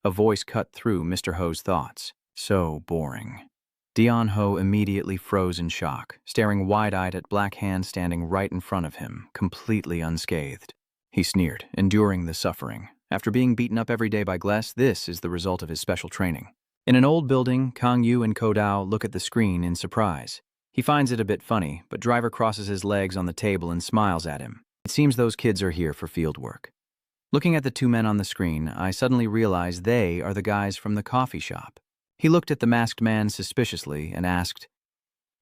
a voice cut through Mr. Ho's thoughts. So boring. Dion Ho immediately froze in shock, staring wide-eyed at Black Hand standing right in front of him, completely unscathed. He sneered, enduring the suffering. After being beaten up every day by Gless, this is the result of his special training. In an old building, Kang Yu and Kodao look at the screen in surprise. He finds it a bit funny, but Driver crosses his legs on the table and smiles at him. It seems those kids are here for field work. Looking at the two men on the screen, I suddenly realize they are the guys from the coffee shop. He looked at the masked man suspiciously and asked,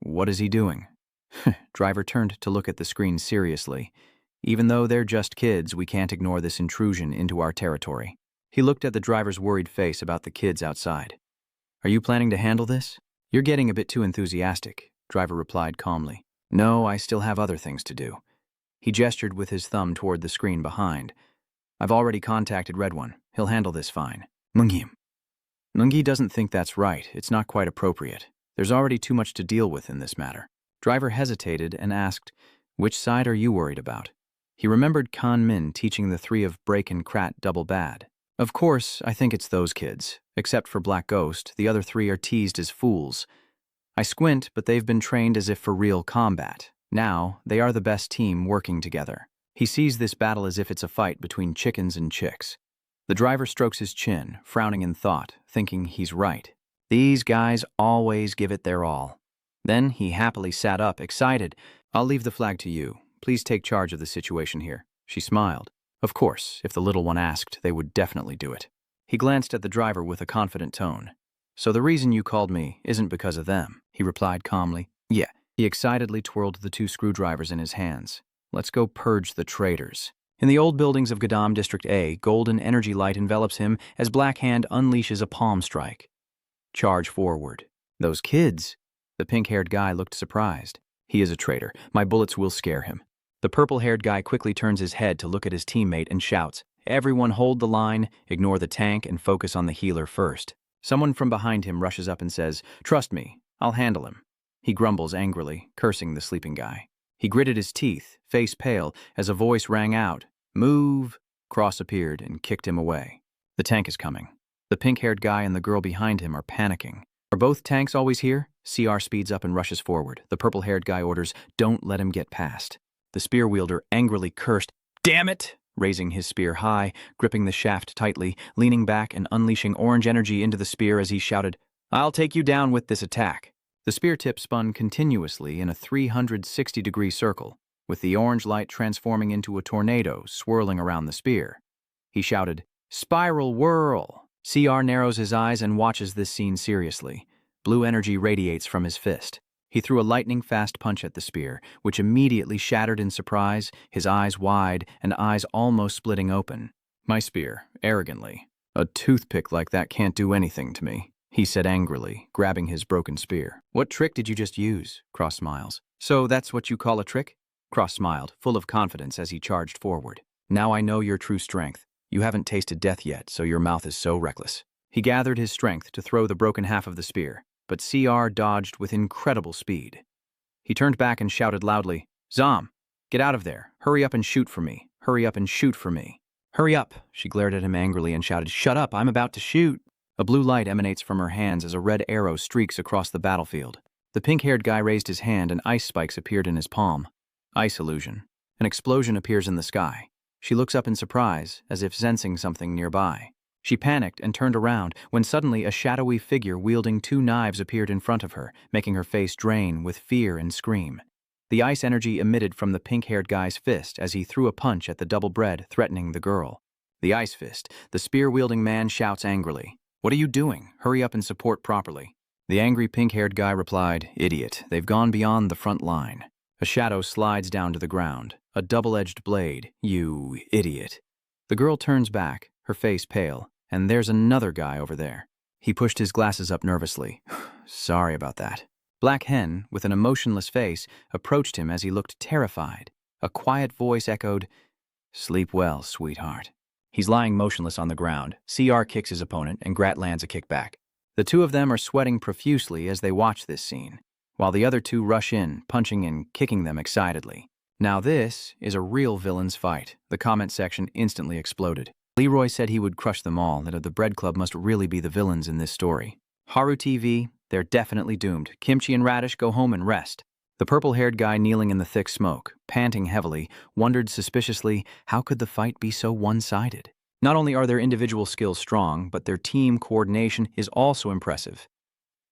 what is he doing? Driver turned to look at the screen seriously. Even though they're just kids, we can't ignore this intrusion into our territory. He looked at the driver's worried face about the kids outside. Are you planning to handle this? You're getting a bit too enthusiastic, Driver replied calmly. No, I still have other things to do. He gestured with his thumb toward the screen behind. I've already contacted Red One. He'll handle this fine. Mungi. Mungi doesn't think that's right. It's not quite appropriate. There's already too much to deal with in this matter. Driver hesitated and asked, which side are you worried about? He remembered Kan Min teaching the three of Break and Krat double bad. Of course, I think it's those kids. Except for Black Ghost, the other three are teased as fools. I squint, but they've been trained as if for real combat. Now, they are the best team working together. He sees this battle as if it's a fight between chickens and chicks. The driver strokes his chin, frowning in thought, thinking he's right. These guys always give it their all. Then he happily sat up, excited. I'll leave the flag to you. Please take charge of the situation here. She smiled. Of course, if the little one asked, they would definitely do it. He glanced at the driver with a confident tone. So the reason you called me isn't because of them, he replied calmly. Yeah. He excitedly twirled the two screwdrivers in his hands. Let's go purge the traitors. In the old buildings of Gadam District A, golden energy light envelops him as Black Hand unleashes a palm strike. Charge forward. Those kids. The pink-haired guy looked surprised. He is a traitor. My bullets will scare him. The purple-haired guy quickly turns his head to look at his teammate and shouts, Everyone hold the line, ignore the tank, and focus on the healer first. Someone from behind him rushes up and says, "Trust me, I'll handle him." He grumbles angrily, cursing the sleeping guy. He gritted his teeth, face pale, as a voice rang out, "Move!" Cross appeared and kicked him away. The tank is coming. The pink-haired guy and the girl behind him are panicking. Are both tanks always here? CR speeds up and rushes forward. The purple-haired guy orders, "Don't let him get past." The spear wielder angrily cursed, "Damn it!" raising his spear high, gripping the shaft tightly, leaning back and unleashing orange energy into the spear as he shouted, "I'll take you down with this attack." The spear tip spun continuously in a 360-degree circle, with the orange light transforming into a tornado swirling around the spear. He shouted, "Spiral whirl!" CR narrows his eyes and watches this scene seriously. Blue energy radiates from his fist. He threw a lightning-fast punch at the spear, which immediately shattered in surprise, his eyes wide and eyes almost splitting open. "My spear," arrogantly. "A toothpick like that can't do anything to me," he said angrily, grabbing his broken spear. "What trick did you just use?" Cross smiles. "So that's what you call a trick?" Cross smiled, full of confidence as he charged forward. "Now I know your true strength. You haven't tasted death yet, so your mouth is so reckless." He gathered his strength to throw the broken half of the spear, but CR dodged with incredible speed. He turned back and shouted loudly, "Zom, get out of there. Hurry up and shoot for me. Hurry up and shoot for me." "Hurry up!" She glared at him angrily and shouted, "Shut up, I'm about to shoot." A blue light emanates from her hands as a red arrow streaks across the battlefield. The pink-haired guy raised his hand and ice spikes appeared in his palm. Ice illusion. An explosion appears in the sky. She looks up in surprise, as if sensing something nearby. She panicked and turned around when suddenly a shadowy figure wielding 2 knives appeared in front of her, making her face drain with fear and scream. The ice energy emitted from the pink-haired guy's fist as he threw a punch at the double bread, threatening the girl. The ice fist, the spear-wielding man shouts angrily, "What are you doing? Hurry up and support properly." The angry pink-haired guy replied, "Idiot, they've gone beyond the front line." A shadow slides down to the ground. A double-edged blade, "You idiot." The girl turns back, her face pale, and there's another guy over there. He pushed his glasses up nervously. "Sorry about that." Black Hen, with an emotionless face, approached him as he looked terrified. A quiet voice echoed, "Sleep well, sweetheart." He's lying motionless on the ground. CR kicks his opponent, and Grat lands a kick back. The two of them are sweating profusely as they watch this scene, while the other two rush in, punching and kicking them excitedly. Now this is a real villain's fight. The comment section instantly exploded. Leroy said he would crush them all, that the Bread Club must really be the villains in this story. Haru TV, they're definitely doomed. Kimchi and Radish, go home and rest. The purple-haired guy kneeling in the thick smoke, panting heavily, wondered suspiciously, how could the fight be so one-sided? Not only are their individual skills strong, but their team coordination is also impressive.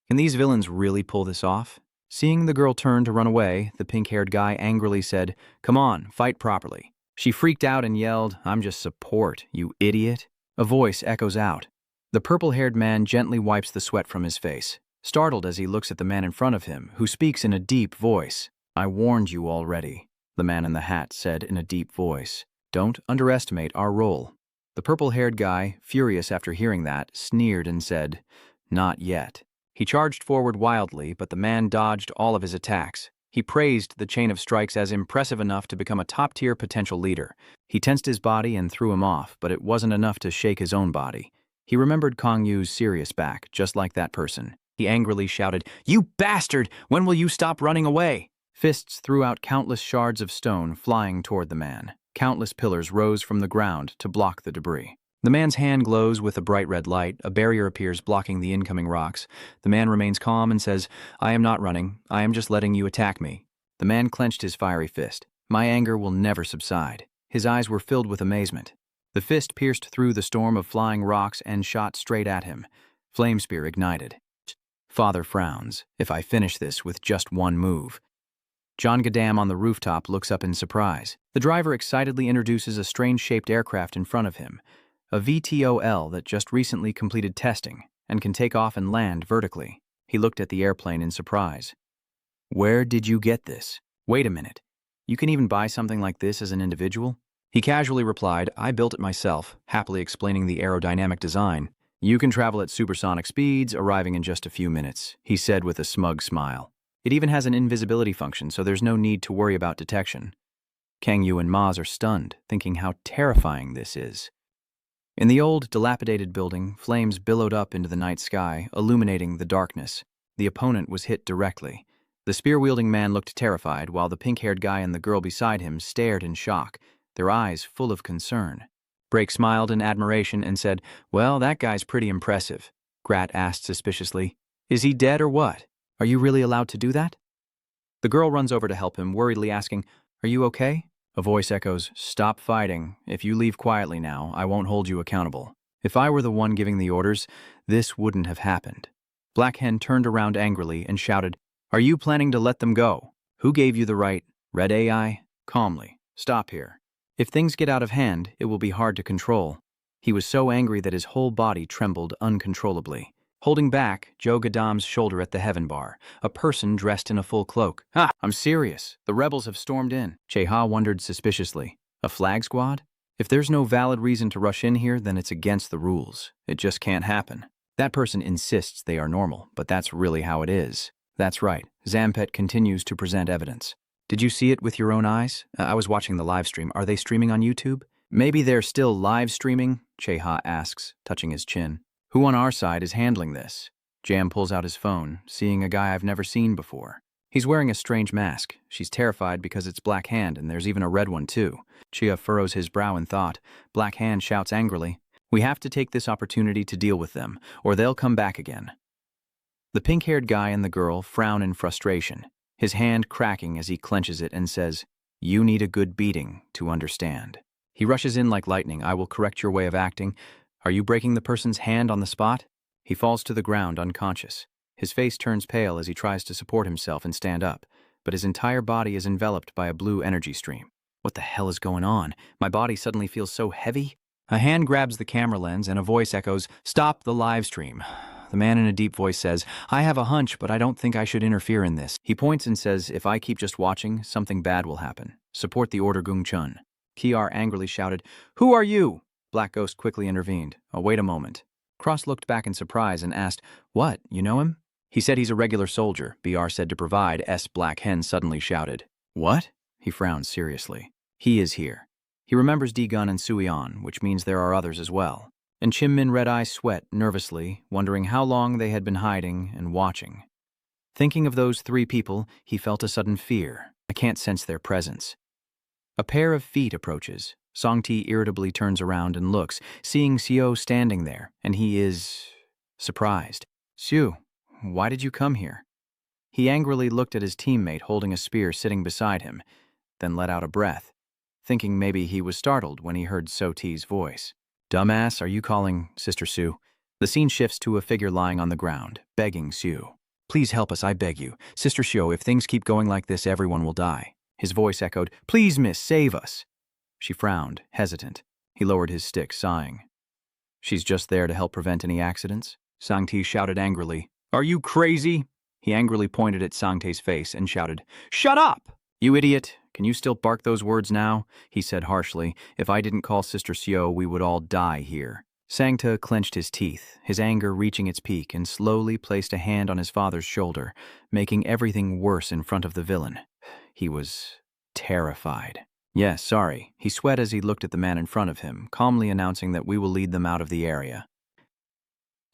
Can these villains really pull this off? Seeing the girl turn to run away, the pink-haired guy angrily said, "Come on, fight properly." She freaked out and yelled, "I'm just support, you idiot." A voice echoes out. The purple-haired man gently wipes the sweat from his face, startled as he looks at the man in front of him, who speaks in a deep voice. "I warned you already," the man in the hat said in a deep voice. "Don't underestimate our role." The purple-haired guy, furious after hearing that, sneered and said, "Not yet." He charged forward wildly, but the man dodged all of his attacks. He praised the chain of strikes as impressive enough to become a top-tier potential leader. He tensed his body and threw him off, but it wasn't enough to shake his own body. He remembered Kong Yu's serious back, just like that person. He angrily shouted, "You bastard! When will you stop running away?" Fists threw out countless shards of stone flying toward the man. Countless pillars rose from the ground to block the debris. The man's hand glows with a bright red light. A barrier appears blocking the incoming rocks. The man remains calm and says, "I am not running. I am just letting you attack me." The man clenched his fiery fist. "My anger will never subside." His eyes were filled with amazement. The fist pierced through the storm of flying rocks and shot straight at him. Flame spear ignited. Father frowns. "If I finish this with just one move." John Gadam on the rooftop looks up in surprise. The driver excitedly introduces a strange-shaped aircraft in front of him. A VTOL that just recently completed testing and can take off and land vertically. He looked at the airplane in surprise. "Where did you get this? Wait a minute. You can even buy something like this as an individual?" He casually replied, "I built it myself," happily explaining the aerodynamic design. "You can travel at supersonic speeds, arriving in just a few minutes," he said with a smug smile. "It even has an invisibility function, so there's no need to worry about detection." Kang Yu and Maz are stunned, thinking how terrifying this is. In the old, dilapidated building, flames billowed up into the night sky, illuminating the darkness. The opponent was hit directly. The spear-wielding man looked terrified, while the pink-haired guy and the girl beside him stared in shock, their eyes full of concern. Brake smiled in admiration and said, "Well, that guy's pretty impressive." Grat asked suspiciously, "Is he dead or what? Are you really allowed to do that?" The girl runs over to help him, worriedly asking, "Are you okay?" A voice echoes, "Stop fighting. If you leave quietly now, I won't hold you accountable." If I were the one giving the orders, this wouldn't have happened. Black Hen turned around angrily and shouted, "Are you planning to let them go? Who gave you the right?" Red AI, calmly, "Stop here. If things get out of hand, it will be hard to control." He was so angry that his whole body trembled uncontrollably. Holding back, Joe Gadam's shoulder at the heaven bar, a person dressed in a full cloak. "Ha! I'm serious. The rebels have stormed in." Cheha wondered suspiciously. "A flag squad? If there's no valid reason to rush in here, then it's against the rules. It just can't happen." That person insists they are normal, but that's really how it is. That's right. Zampet continues to present evidence. "Did you see it with your own eyes?" "I was watching the live stream. Are they streaming on YouTube?" "Maybe they're still live streaming?" Cheha asks, touching his chin. "Who on our side is handling this?" Jam pulls out his phone, seeing a guy I've never seen before. He's wearing a strange mask. She's terrified because it's Black Hand, and there's even a red one too. Chia furrows his brow in thought. Black Hand shouts angrily, "We have to take this opportunity to deal with them, or they'll come back again." The pink-haired guy and the girl frown in frustration, his hand cracking as he clenches it and says, "You need a good beating to understand." He rushes in like lightning. "I will correct your way of acting. Are you breaking the person's hand on the spot?" He falls to the ground unconscious. His face turns pale as he tries to support himself and stand up, but his entire body is enveloped by a blue energy stream. What the hell is going on? My body suddenly feels so heavy. A hand grabs the camera lens and a voice echoes, "Stop the live stream." The man in a deep voice says, "I have a hunch, but I don't think I should interfere in this." He points and says, "If I keep just watching, something bad will happen. Support the order, Gung Chun." Kiar angrily shouted, "Who are you?" Black Ghost quickly intervened. "Oh, wait a moment." Cross looked back in surprise and asked, "What, you know him?" "He said he's a regular soldier," BR said to provide. Black Hen suddenly shouted. "What?" He frowned seriously. "He is here." He remembers D-Gun and Suion, which means there are others as well. And Chim Min Red Eye sweat nervously, wondering how long they had been hiding and watching. Thinking of those three people, he felt a sudden fear. I can't sense their presence. A pair of feet approaches. Song-Ti irritably turns around and looks, seeing Seo standing there, and he is surprised. "Siu, why did you come here?" He angrily looked at his teammate holding a spear sitting beside him, then let out a breath, thinking maybe he was startled when he heard So-Ti's voice. "Dumbass, are you calling Sister Sue?" The scene shifts to a figure lying on the ground, begging Sue. "Please help us, I beg you. Sister Sue, if things keep going like this, everyone will die." His voice echoed, "Please, miss, save us." She frowned, hesitant. He lowered his stick, sighing. "She's just there to help prevent any accidents?" Song-Ti shouted angrily. "Are you crazy?" He angrily pointed at Song-Ti's face and shouted, "Shut up! You idiot! Can you still bark those words now?" He said harshly. "If I didn't call Sister Seo, we would all die here." Sangta clenched his teeth, his anger reaching its peak, and slowly placed a hand on his father's shoulder, making everything worse in front of the villain. He was terrified. "Yes, sorry." He sweat as he looked at the man in front of him, calmly announcing that we will lead them out of the area.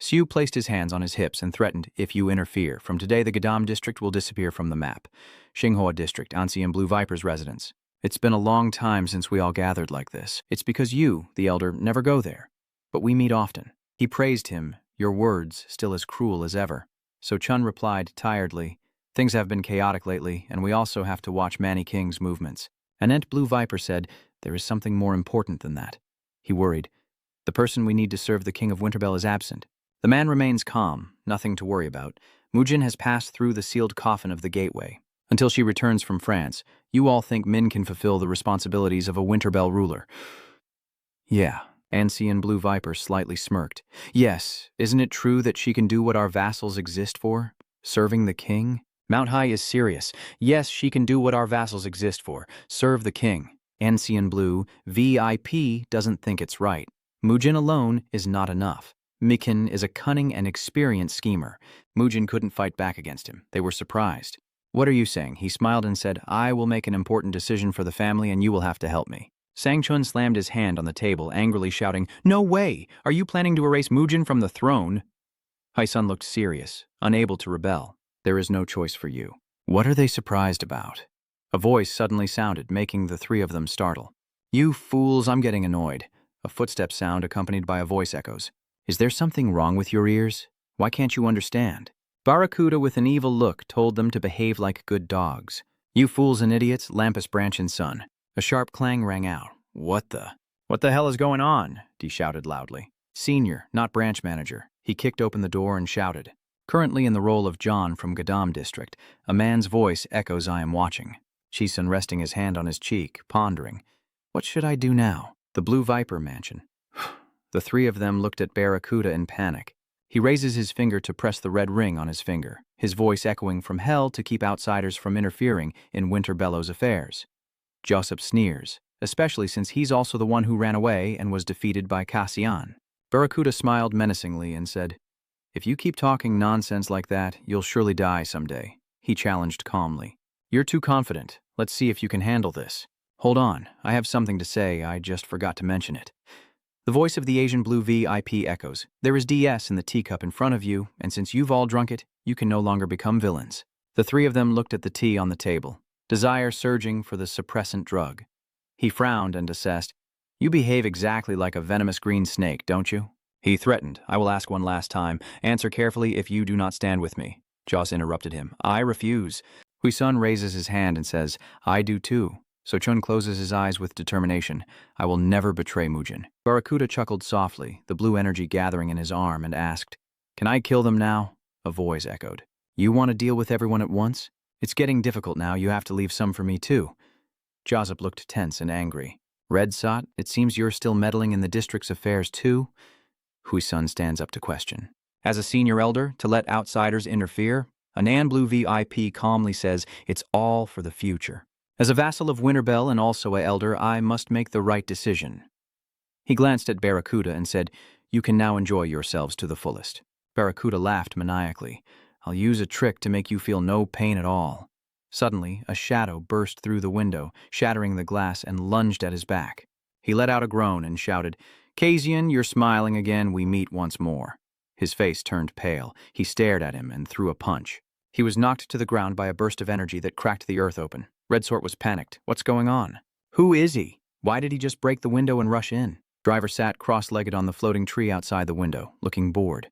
Siu placed his hands on his hips and threatened, "If you interfere, from today the Gadam district will disappear from the map. Xinghua district, Ansi and Blue Viper's residence. It's been a long time since we all gathered like this. It's because you, the elder, never go there. But we meet often." He praised him, your words still as cruel as ever. So Chun replied tiredly, "Things have been chaotic lately, and we also have to watch Manny King's movements." Annette Blue Viper said, "There is something more important than that." He worried. "The person we need to serve the King of Winterbell is absent." The man remains calm, nothing to worry about. Mujin has passed through the sealed coffin of the gateway. Until she returns from France, you all think Min can fulfill the responsibilities of a Winterbell ruler. Yeah. Ansi and Blue Viper slightly smirked. "Yes, isn't it true that she can do what our vassals exist for? Serving the king?" Mount High is serious. "Yes, she can do what our vassals exist for. Serve the king." Ansi and Blue, VIP, doesn't think it's right. Mujin alone is not enough. Mikin is a cunning and experienced schemer. Mujin couldn't fight back against him. They were surprised. "What are you saying?" He smiled and said, "I will make an important decision for the family and you will have to help me." Sang-chun slammed his hand on the table, angrily shouting, "No way! Are you planning to erase Mujin from the throne?" Hai-sun looked serious, unable to rebel. "There is no choice for you." "What are they surprised about?" A voice suddenly sounded, making the three of them startle. "You fools, I'm getting annoyed." A footstep sound accompanied by a voice echoes. "Is there something wrong with your ears? Why can't you understand?" Barracuda, with an evil look, told them to behave like good dogs. "You fools and idiots, Lampus Branch and Son." A sharp clang rang out. What the hell is going on?" Dee shouted loudly. "Senior, not branch manager." He kicked open the door and shouted. Currently in the role of John from Gadam District, a man's voice echoes, "I am watching." Chisun resting his hand on his cheek, pondering. "What should I do now?" The Blue Viper Mansion. The three of them looked at Barracuda in panic. He raises his finger to press the red ring on his finger, his voice echoing from hell to keep outsiders from interfering in Winter Bellow's affairs. Joseph sneers, especially since he's also the one who ran away and was defeated by Cassian. Barracuda smiled menacingly and said, "If you keep talking nonsense like that, you'll surely die someday." He challenged calmly. "You're too confident. Let's see if you can handle this." "Hold on, I have something to say, I just forgot to mention it." The voice of the Asian Blue VIP echoes. "There is DS in the teacup in front of you, and since you've all drunk it, you can no longer become villains." The three of them looked at the tea on the table, desire surging for the suppressant drug. He frowned and assessed. "You behave exactly like a venomous green snake, don't you?" He threatened. "I will ask one last time. Answer carefully if you do not stand with me." Joss interrupted him. "I refuse." Hui-sun raises his hand and says, "I do too." So Chun closes his eyes with determination. "I will never betray Mujin." Barracuda chuckled softly, the blue energy gathering in his arm, and asked, "Can I kill them now?" A voice echoed. "You want to deal with everyone at once? It's getting difficult now, you have to leave some for me too." Joseph looked tense and angry. "Red Sot, it seems you're still meddling in the district's affairs too?" Hui-sun stands up to question. "As a senior elder, to let outsiders interfere?" A Nan Blue VIP calmly says, "It's all for the future. As a vassal of Winterbell and also a elder, I must make the right decision." He glanced at Barracuda and said, "You can now enjoy yourselves to the fullest." Barracuda laughed maniacally. "I'll use a trick to make you feel no pain at all." Suddenly, a shadow burst through the window, shattering the glass, and lunged at his back. He let out a groan and shouted, "Kasian, you're smiling again, we meet once more." His face turned pale. He stared at him and threw a punch. He was knocked to the ground by a burst of energy that cracked the earth open. Red Sort was panicked. "What's going on? Who is he? Why did he just break the window and rush in?" Driver sat cross-legged on the floating tree outside the window, looking bored.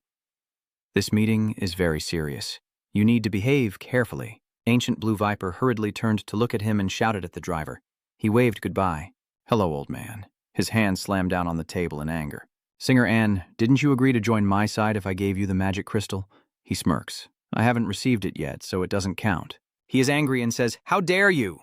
"This meeting is very serious. You need to behave carefully." Ancient Blue Viper hurriedly turned to look at him and shouted at the driver. He waved goodbye. "Hello, old man." His hand slammed down on the table in anger. "Singer Ann, didn't you agree to join my side if I gave you the magic crystal?" He smirks. "I haven't received it yet, so it doesn't count." He is angry and says, "How dare you?"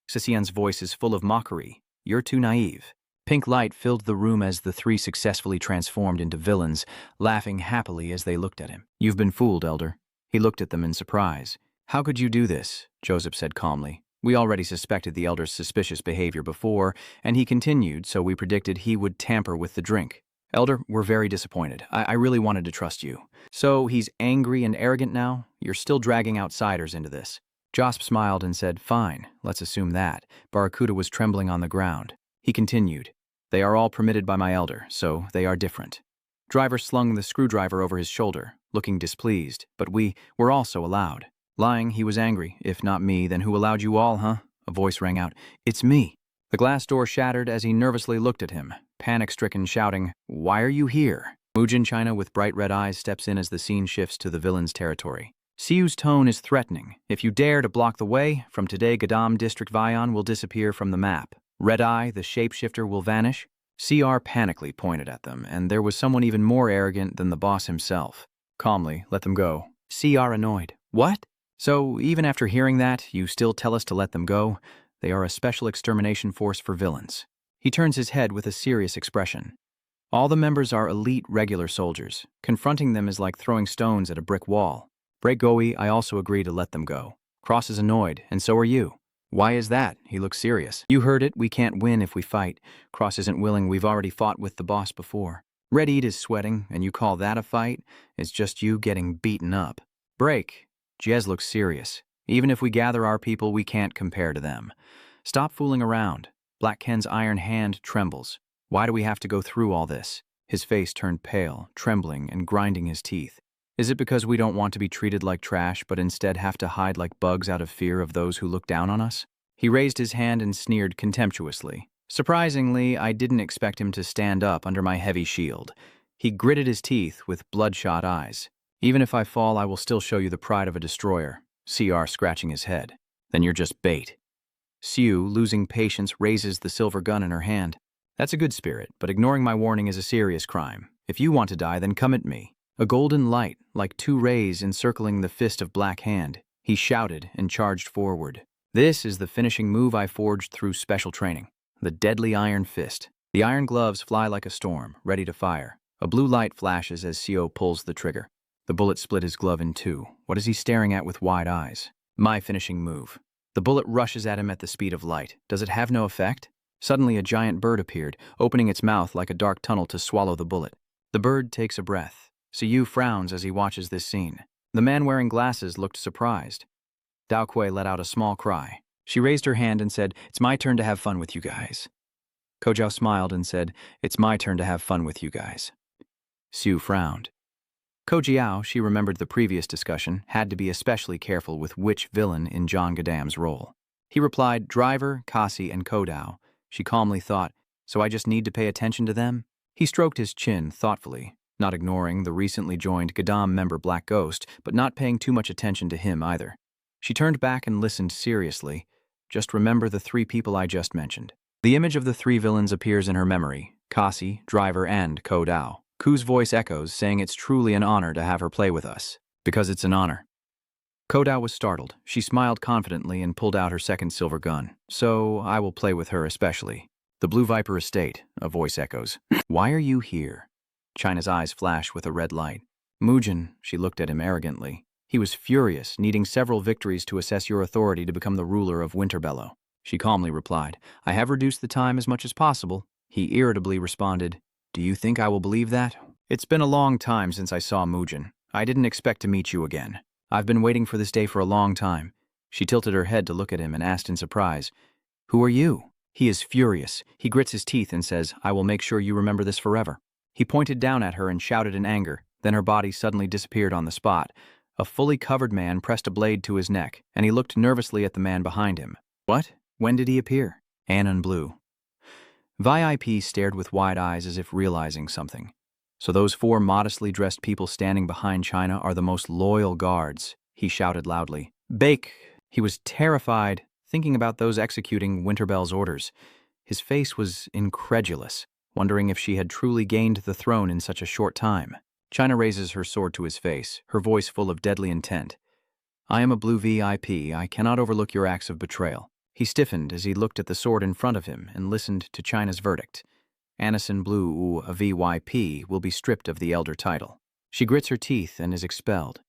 Sisian's voice is full of mockery. "You're too naive." Pink light filled the room as the three successfully transformed into villains, laughing happily as they looked at him. "You've been fooled, Elder." He looked at them in surprise. "How could you do this?" Joseph said calmly. "We already suspected the Elder's suspicious behavior before, and he continued, so we predicted he would tamper with the drink. Elder, we're very disappointed. I really wanted to trust you." "So he's angry and arrogant now? You're still dragging outsiders into this." Josp smiled and said, "Fine, let's assume that." Barracuda was trembling on the ground. He continued, "They are all permitted by my elder, so they are different." Driver slung the screwdriver over his shoulder, looking displeased, "But we were also allowed." Lying, he was angry. "If not me, then who allowed you all, huh?" A voice rang out, "It's me." The glass door shattered as he nervously looked at him, panic-stricken, shouting, "Why are you here?" Mujin China with bright red eyes steps in as the scene shifts to the villain's territory. Siu's tone is threatening. "If you dare to block the way, from today Gadam District Vion will disappear from the map. Red Eye, the shapeshifter, will vanish." CR panically pointed at them, and there was someone even more arrogant than the boss himself. "Calmly, let them go." CR annoyed. "What? So even after hearing that, you still tell us to let them go? They are a special extermination force for villains." He turns his head with a serious expression. "All the members are elite regular soldiers. Confronting them is like throwing stones at a brick wall. Break Goi, I also agree to let them go." Cross is annoyed, and so are you. "Why is that?" He looks serious. "You heard it, we can't win if we fight. Cross isn't willing, we've already fought with the boss before. Red Eat is sweating, and you call that a fight? It's just you getting beaten up." Break. Jez looks serious. "Even if we gather our people, we can't compare to them. Stop fooling around." Black Ken's iron hand trembles. Why do we have to go through all this? His face turned pale, trembling and grinding his teeth. Is it because we don't want to be treated like trash but instead have to hide like bugs out of fear of those who look down on us? He raised his hand and sneered contemptuously. Surprisingly, I didn't expect him to stand up under my heavy shield. He gritted his teeth with bloodshot eyes. Even if I fall, I will still show you the pride of a destroyer. CR scratching his head. Then you're just bait. Sue, losing patience, raises the silver gun in her hand. That's a good spirit, but ignoring my warning is a serious crime. If you want to die, then come at me. A golden light, like two rays encircling the fist of Black Hand. He shouted and charged forward. This is the finishing move I forged through special training. The deadly iron fist. The iron gloves fly like a storm, ready to fire. A blue light flashes as Seo pulls the trigger. The bullet split his glove in two. What is he staring at with wide eyes? My finishing move. The bullet rushes at him at the speed of light. Does it have no effect? Suddenly a giant bird appeared, opening its mouth like a dark tunnel to swallow the bullet. The bird takes a breath. Siyu frowns as he watches this scene. The man wearing glasses looked surprised. Dao Kui let out a small cry. She raised her hand and said, "It's my turn to have fun with you guys." Kojiao smiled and said, "It's my turn to have fun with you guys." Siu frowned. Kojiao, she remembered the previous discussion, had to be especially careful with which villain in John Gadam's role. He replied, "Driver, Kasi, and Kodao." She calmly thought, "So I just need to pay attention to them?" He stroked his chin thoughtfully, not ignoring the recently joined Gadam member Black Ghost, but not paying too much attention to him either. She turned back and listened seriously. Just remember the three people I just mentioned. The image of the three villains appears in her memory, Kasi, Driver, and Kodao. Ku's voice echoes, saying it's truly an honor to have her play with us. Because it's an honor. Kodao was startled. She smiled confidently and pulled out her second silver gun. "So, I will play with her especially." "The Blue Viper Estate," a voice echoes. "Why are you here?" China's eyes flash with a red light. "Mujin," she looked at him arrogantly. "He was furious, needing several victories to assess your authority to become the ruler of Winterbellow." She calmly replied, "I have reduced the time as much as possible." He irritably responded, "Do you think I will believe that? It's been a long time since I saw Mujin. I didn't expect to meet you again. I've been waiting for this day for a long time." She tilted her head to look at him and asked in surprise, "Who are you?" He is furious. He grits his teeth and says, "I will make sure you remember this forever." He pointed down at her and shouted in anger. Then her body suddenly disappeared on the spot. A fully covered man pressed a blade to his neck, and he looked nervously at the man behind him. "What? When did he appear?" Anon blew. VIP stared with wide eyes as if realizing something. "So those four modestly dressed people standing behind China are the most loyal guards," he shouted loudly. "Bake!" He was terrified, thinking about those executing Winterbell's orders. His face was incredulous, wondering if she had truly gained the throne in such a short time. China raises her sword to his face, her voice full of deadly intent. "I am a blue VIP. I cannot overlook your acts of betrayal." He stiffened as he looked at the sword in front of him and listened to China's verdict. Anison Blue, a VYP, will be stripped of the elder title. She grits her teeth and is expelled.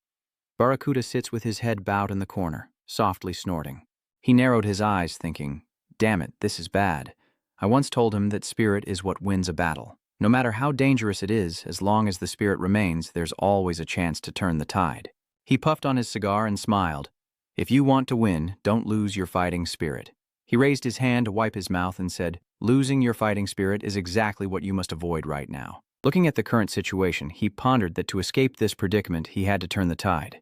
Barracuda sits with his head bowed in the corner, softly snorting. He narrowed his eyes, thinking, "Damn it, this is bad. I once told him that spirit is what wins a battle. No matter how dangerous it is, as long as the spirit remains, there's always a chance to turn the tide." He puffed on his cigar and smiled. "If you want to win, don't lose your fighting spirit." He raised his hand to wipe his mouth and said, "Losing your fighting spirit is exactly what you must avoid right now." Looking at the current situation, he pondered that to escape this predicament, he had to turn the tide.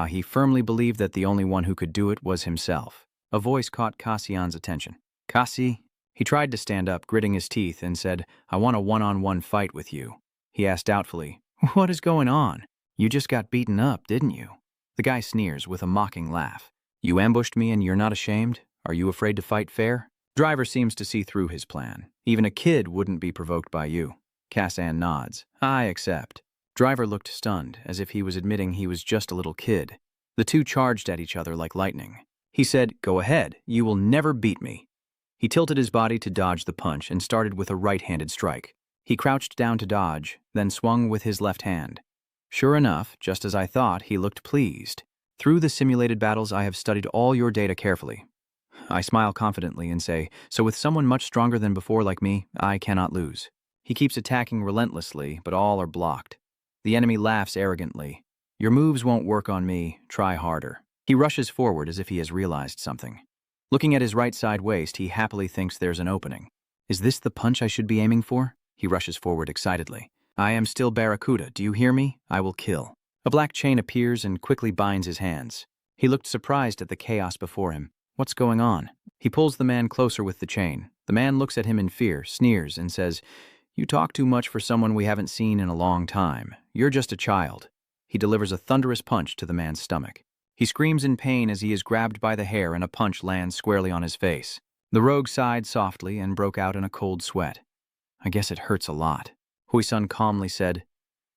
He firmly believed that the only one who could do it was himself. A voice caught Cassian's attention. "Cassi?" He tried to stand up, gritting his teeth, and said, "I want a one-on-one fight with you." He asked doubtfully, "What is going on? You just got beaten up, didn't you?" The guy sneers with a mocking laugh. "You ambushed me and you're not ashamed? Are you afraid to fight fair?" Driver seems to see through his plan. "Even a kid wouldn't be provoked by you." Cassan nods. "I accept." Driver looked stunned, as if he was admitting he was just a little kid. The two charged at each other like lightning. He said, "Go ahead, you will never beat me." He tilted his body to dodge the punch and started with a right-handed strike. He crouched down to dodge, then swung with his left hand. Sure enough, just as I thought, he looked pleased. "Through the simulated battles, I have studied all your data carefully." I smile confidently and say, "So with someone much stronger than before like me, I cannot lose." He keeps attacking relentlessly, but all are blocked. The enemy laughs arrogantly. "Your moves won't work on me. Try harder." He rushes forward as if he has realized something. Looking at his right side waist, he happily thinks there's an opening. Is this the punch I should be aiming for? He rushes forward excitedly. I am still Barracuda, do you hear me? I will kill. A black chain appears and quickly binds his hands. He looked surprised at the chaos before him. What's going on? He pulls the man closer with the chain. The man looks at him in fear, sneers, and says, You talk too much for someone we haven't seen in a long time. You're just a child. He delivers a thunderous punch to the man's stomach. He screams in pain as he is grabbed by the hair and a punch lands squarely on his face. The rogue sighed softly and broke out in a cold sweat. I guess it hurts a lot. Hui-sun calmly said,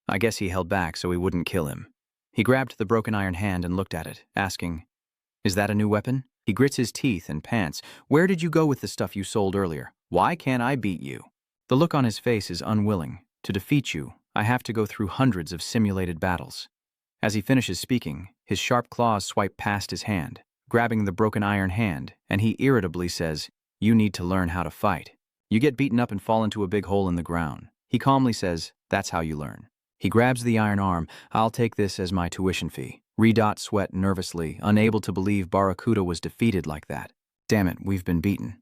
I guess he held back so we wouldn't kill him. He grabbed the broken iron hand and looked at it, asking, Is that a new weapon? He grits his teeth and pants. Where did you go with the stuff you sold earlier? Why can't I beat you? The look on his face is unwilling. To defeat you, I have to go through hundreds of simulated battles. As he finishes speaking, his sharp claws swipe past his hand, grabbing the broken iron hand, and he irritably says, You need to learn how to fight. You get beaten up and fall into a big hole in the ground. He calmly says, That's how you learn. He grabs the iron arm. I'll take this as my tuition fee. Redot sweat nervously, unable to believe Barracuda was defeated like that. Damn it, we've been beaten.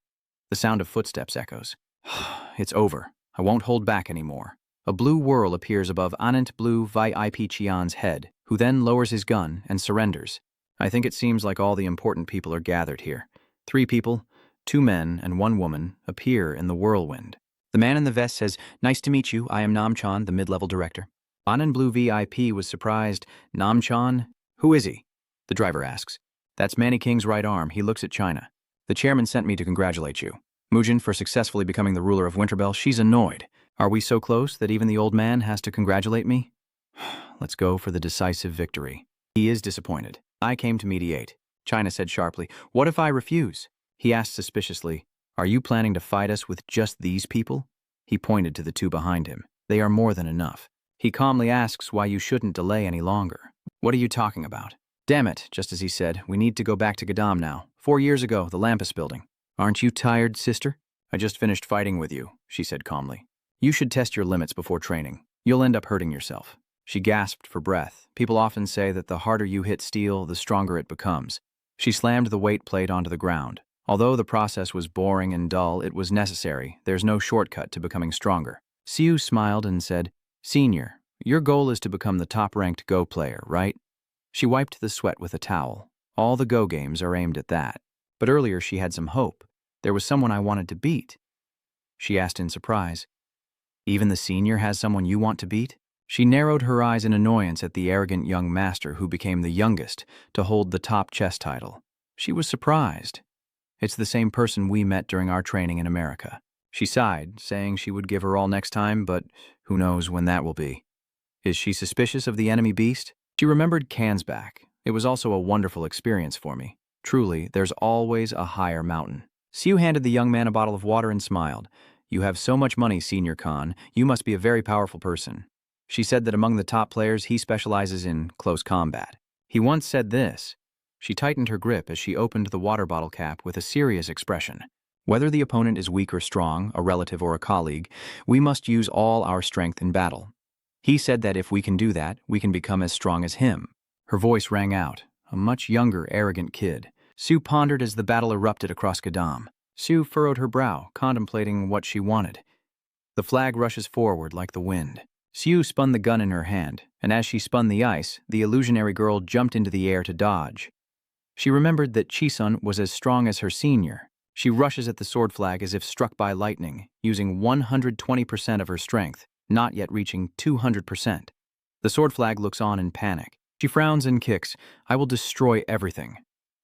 The sound of footsteps echoes. It's over. I won't hold back anymore. A blue whirl appears above Anant Blue VIP Chian's head, who then lowers his gun and surrenders. I think it seems like all the important people are gathered here. 3 people, 2 men and 1 woman, appear in the whirlwind. The man in the vest says, Nice to meet you, I am Namchan, the mid-level director. Anand Blue VIP was surprised. Namchan? Who is he? The driver asks. That's Manny King's right arm. He looks at China. The chairman sent me to congratulate you. Mujin for successfully becoming the ruler of Winterbell. She's annoyed. Are we so close that even the old man has to congratulate me? Let's go for the decisive victory. He is disappointed. I came to mediate. China said sharply. What if I refuse? He asked suspiciously. Are you planning to fight us with just these people? He pointed to the 2 behind him. They are more than enough. He calmly asks why you shouldn't delay any longer. What are you talking about? Damn it, just as he said, we need to go back to Gadam now. 4 years ago, the Lampus building. Aren't you tired, sister? I just finished fighting with you, she said calmly. You should test your limits before training. You'll end up hurting yourself. She gasped for breath. People often say that the harder you hit steel, the stronger it becomes. She slammed the weight plate onto the ground. Although the process was boring and dull, it was necessary. There's no shortcut to becoming stronger. Siu smiled and said, Senior, your goal is to become the top-ranked Go player, right? She wiped the sweat with a towel. All the Go games are aimed at that. But earlier she had some hope. There was someone I wanted to beat. She asked in surprise. Even the senior has someone you want to beat? She narrowed her eyes in annoyance at the arrogant young master who became the youngest to hold the top chess title. She was surprised. It's the same person we met during our training in America. She sighed, saying she would give her all next time, but who knows when that will be. Is she suspicious of the enemy beast? She remembered Kansback. It was also a wonderful experience for me. Truly, there's always a higher mountain. Siu handed the young man a bottle of water and smiled. You have so much money, Senior Khan. You must be a very powerful person. She said that among the top players, he specializes in close combat. He once said this. She tightened her grip as she opened the water bottle cap with a serious expression. Whether the opponent is weak or strong, a relative or a colleague, we must use all our strength in battle. He said that if we can do that, we can become as strong as him. Her voice rang out, a much younger, arrogant kid. Siu pondered as the battle erupted across Gadam. Siu furrowed her brow, contemplating what she wanted. The flag rushes forward like the wind. Siu spun the gun in her hand, and as she spun the ice, the illusionary girl jumped into the air to dodge. She remembered that Chisun was as strong as her senior. She rushes at the sword flag as if struck by lightning, using 120% of her strength, not yet reaching 200%. The sword flag looks on in panic. She frowns and kicks. I will destroy everything.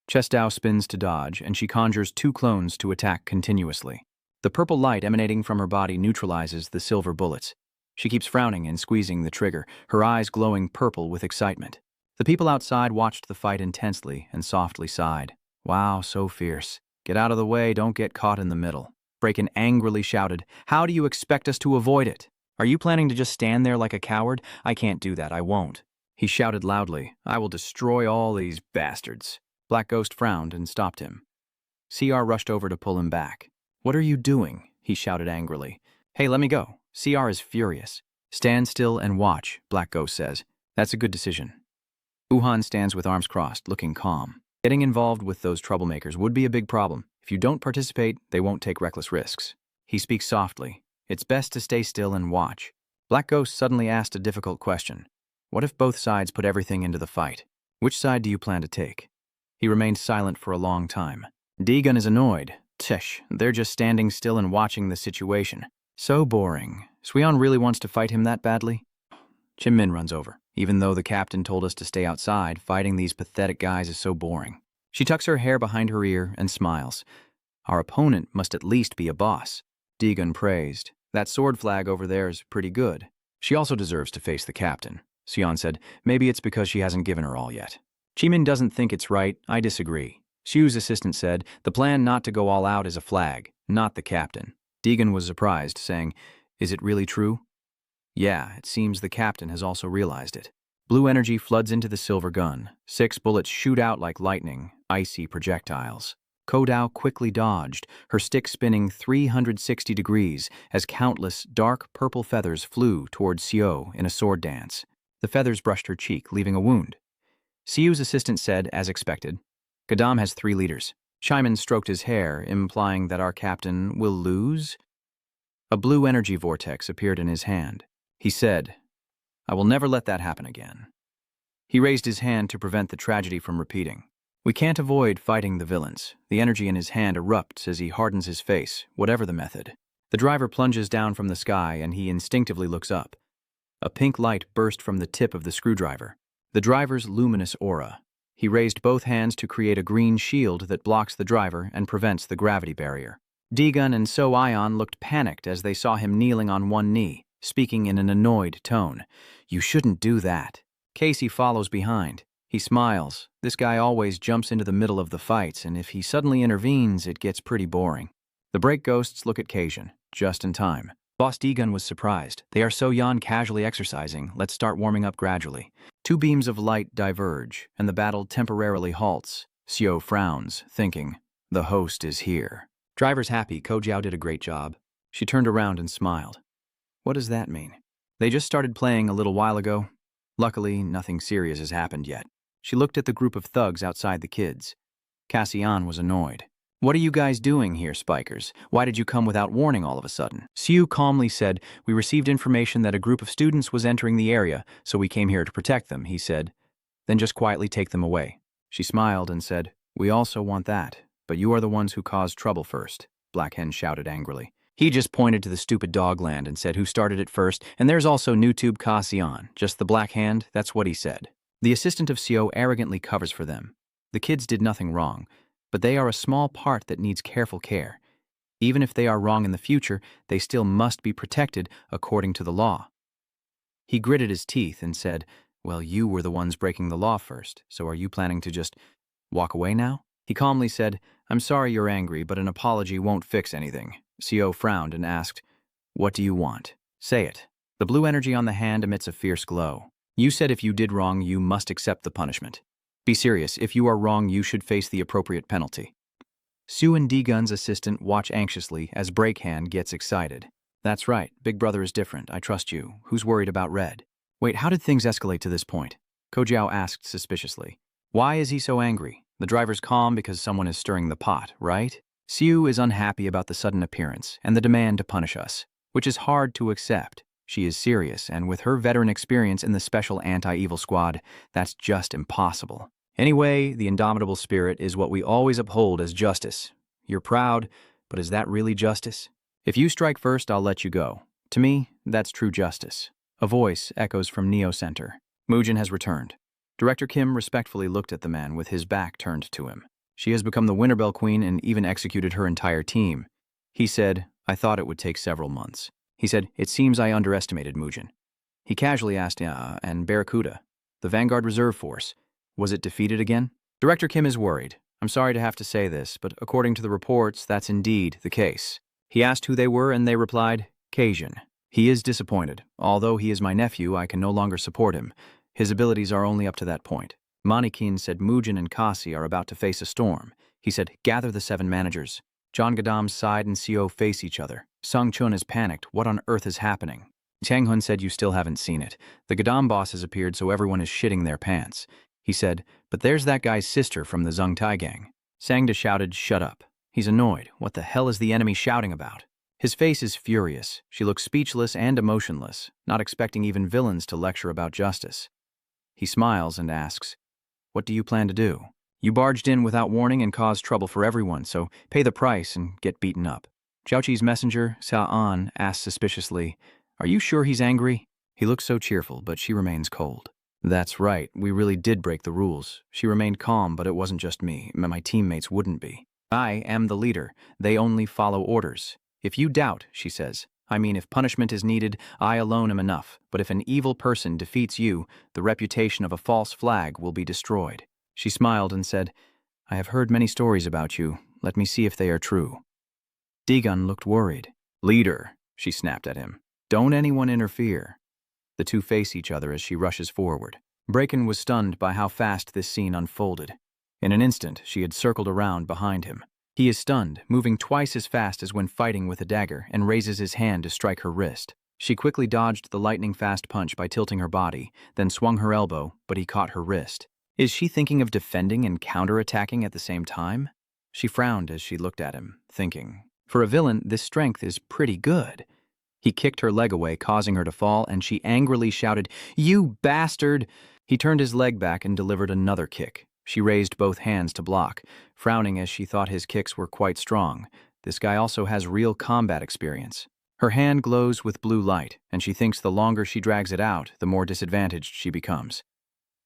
Chestao spins to dodge, and she conjures 2 clones to attack continuously. The purple light emanating from her body neutralizes the silver bullets. She keeps frowning and squeezing the trigger, her eyes glowing purple with excitement. The people outside watched the fight intensely and softly sighed. Wow, so fierce. Get out of the way, don't get caught in the middle. Braken angrily shouted, How do you expect us to avoid it? Are you planning to just stand there like a coward? I can't do that, I won't. He shouted loudly, I will destroy all these bastards. Black Ghost frowned and stopped him. CR rushed over to pull him back. What are you doing? He shouted angrily. Hey, let me go. CR is furious. Stand still and watch, Black Ghost says. That's a good decision. Wuhan stands with arms crossed, looking calm. Getting involved with those troublemakers would be a big problem. If you don't participate, they won't take reckless risks. He speaks softly. It's best to stay still and watch. Black Ghost suddenly asked a difficult question. What if both sides put everything into the fight? Which side do you plan to take? He remained silent for a long time. D-Gun is annoyed. Tish, they're just standing still and watching the situation. So boring. Suyeon really wants to fight him that badly? Min runs over. Even though the captain told us to stay outside, fighting these pathetic guys is so boring. She tucks her hair behind her ear and smiles. Our opponent must at least be a boss. D-Gun praised. That sword flag over there is pretty good. She also deserves to face the captain. Suyeon said, maybe it's because she hasn't given her all yet. Min doesn't think it's right. I disagree. Su's assistant said, the plan not to go all out is a flag, not the captain. D-Gun was surprised, saying, is it really true? Yeah, it seems the captain has also realized it. Blue energy floods into the silver gun. 6 bullets shoot out like lightning, icy projectiles. Kodao quickly dodged, her stick spinning 360 degrees as countless dark purple feathers flew toward Seo in a sword dance. The feathers brushed her cheek, leaving a wound. Siu's assistant said, as expected, Gadam has 3 leaders. Shimon stroked his hair, implying that our captain will lose. A blue energy vortex appeared in his hand. He said, I will never let that happen again. He raised his hand to prevent the tragedy from repeating. We can't avoid fighting the villains. The energy in his hand erupts as he hardens his face, whatever the method. The driver plunges down from the sky and he instinctively looks up. A pink light burst from the tip of the screwdriver. The driver's luminous aura. He raised both hands to create a green shield that blocks the driver and prevents the gravity barrier. D-Gun and So Ion looked panicked as they saw him kneeling on one knee, speaking in an annoyed tone. You shouldn't do that. Casey follows behind. He smiles. This guy always jumps into the middle of the fights, and if he suddenly intervenes, it gets pretty boring. The break ghosts look at Cajun, just in time. Boss D-Gun was surprised. They are so young, casually exercising. Let's start warming up gradually. 2 beams of light diverge, and the battle temporarily halts. Seo frowns, thinking, the host is here. Driver's happy. Ko Jiao did a great job. She turned around and smiled. What does that mean? They just started playing a little while ago. Luckily, nothing serious has happened yet. She looked at the group of thugs outside the kids. Cassian was annoyed. What are you guys doing here, Spikers? Why did you come without warning all of a sudden? Siu calmly said, we received information that a group of students was entering the area, so we came here to protect them, he said. Then just quietly take them away. She smiled and said, we also want that, but you are the ones who caused trouble first, Black Hen shouted angrily. He just pointed to the stupid Dogland and said who started it first, and there's also Newtube Cassian, just the black hand, that's what he said. The assistant of Seo arrogantly covers for them. The kids did nothing wrong, but they are a small part that needs careful care. Even if they are wrong in the future, they still must be protected according to the law. He gritted his teeth and said, well, you were the ones breaking the law first, so are you planning to just walk away now? He calmly said, I'm sorry you're angry, but an apology won't fix anything. Seo frowned and asked, what do you want? Say it. The blue energy on the hand emits a fierce glow. You said if you did wrong, you must accept the punishment. Be serious. If you are wrong, you should face the appropriate penalty. Sue and D-Gun's assistant watch anxiously as Breakhand gets excited. That's right. Big Brother is different. I trust you. Who's worried about Red? Wait, how did things escalate to this point? Ko Jiao asked suspiciously. Why is he so angry? The driver's calm because someone is stirring the pot, right? Sue is unhappy about the sudden appearance and the demand to punish us, which is hard to accept. She is serious, and with her veteran experience in the special anti-evil squad, that's just impossible. Anyway, the indomitable spirit is what we always uphold as justice. You're proud, but is that really justice? If you strike first, I'll let you go. To me, that's true justice. A voice echoes from Neo Center. Moojin has returned. Director Kim respectfully looked at the man with his back turned to him. She has become the Winterbell Queen and even executed her entire team. He said, I thought it would take several months. He said, it seems I underestimated Moojin. He casually asked, and Barracuda, the Vanguard Reserve Force, was it defeated again? Director Kim is worried. I'm sorry to have to say this, but according to the reports, that's indeed the case. He asked who they were, and they replied, Cajun. He is disappointed. Although he is my nephew, I can no longer support him. His abilities are only up to that point. Manikin said Moojin and Kasi are about to face a storm. He said, gather the 7 managers. John Gadam's side and Seo face each other. Sung Chun is panicked. What on earth is happening? Chang Hun said you still haven't seen it. The Gadam boss has appeared, so everyone is shitting their pants. he said, but there's that guy's sister from the Zhengtai gang. Sangda shouted, shut up. He's annoyed. What the hell is the enemy shouting about? His face is furious. She looks speechless and emotionless, not expecting even villains to lecture about justice. He smiles and asks, what do you plan to do? You barged in without warning and caused trouble for everyone, so pay the price and get beaten up. Zhao messenger, Xia An, asks suspiciously, are you sure he's angry? He looks so cheerful, but she remains cold. That's right, we really did break the rules. She remained calm, but it wasn't just me. My teammates wouldn't be. I am the leader. They only follow orders. If you doubt, she says, I mean, if punishment is needed, I alone am enough. But if an evil person defeats you, the reputation of a false flag will be destroyed. She smiled and said, I have heard many stories about you. Let me see if they are true. Daegun looked worried. Leader, she snapped at him. Don't anyone interfere. The two face each other as she rushes forward. Braken was stunned by how fast this scene unfolded. In an instant, she had circled around behind him. He is stunned, moving twice as fast as when fighting with a dagger, and raises his hand to strike her wrist. She quickly dodged the lightning-fast punch by tilting her body, then swung her elbow, but he caught her wrist. Is she thinking of defending and counterattacking at the same time? She frowned as she looked at him, thinking, for a villain, this strength is pretty good. He kicked her leg away, causing her to fall, and she angrily shouted, you bastard! He turned his leg back and delivered another kick. She raised both hands to block, frowning as she thought his kicks were quite strong. This guy also has real combat experience. Her hand glows with blue light, and she thinks the longer she drags it out, the more disadvantaged she becomes.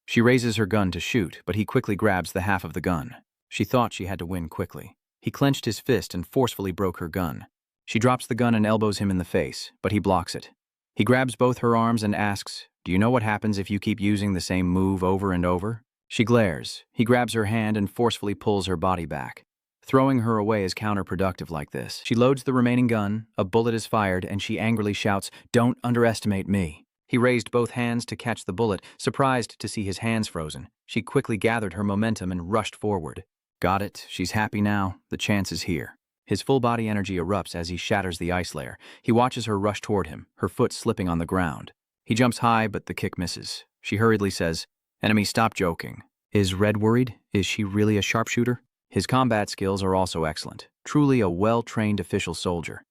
She raises her gun to shoot, but he quickly grabs the half of the gun. She thought she had to win quickly. He clenched his fist and forcefully broke her gun. She drops the gun and elbows him in the face, but he blocks it. He grabs both her arms and asks, do you know what happens if you keep using the same move over and over? She glares. He grabs her hand and forcefully pulls her body back. Throwing her away is counterproductive like this. She loads the remaining gun, a bullet is fired, and she angrily shouts, don't underestimate me. He raised both hands to catch the bullet, surprised to see his hands frozen. She quickly gathered her momentum and rushed forward. Got it. She's happy now. The chance is here. His full body energy erupts as he shatters the ice layer. He watches her rush toward him, her foot slipping on the ground. He jumps high, but the kick misses. She hurriedly says, enemy, stop joking. Is Red worried? Is she really a sharpshooter? His combat skills are also excellent. Truly a well-trained official soldier.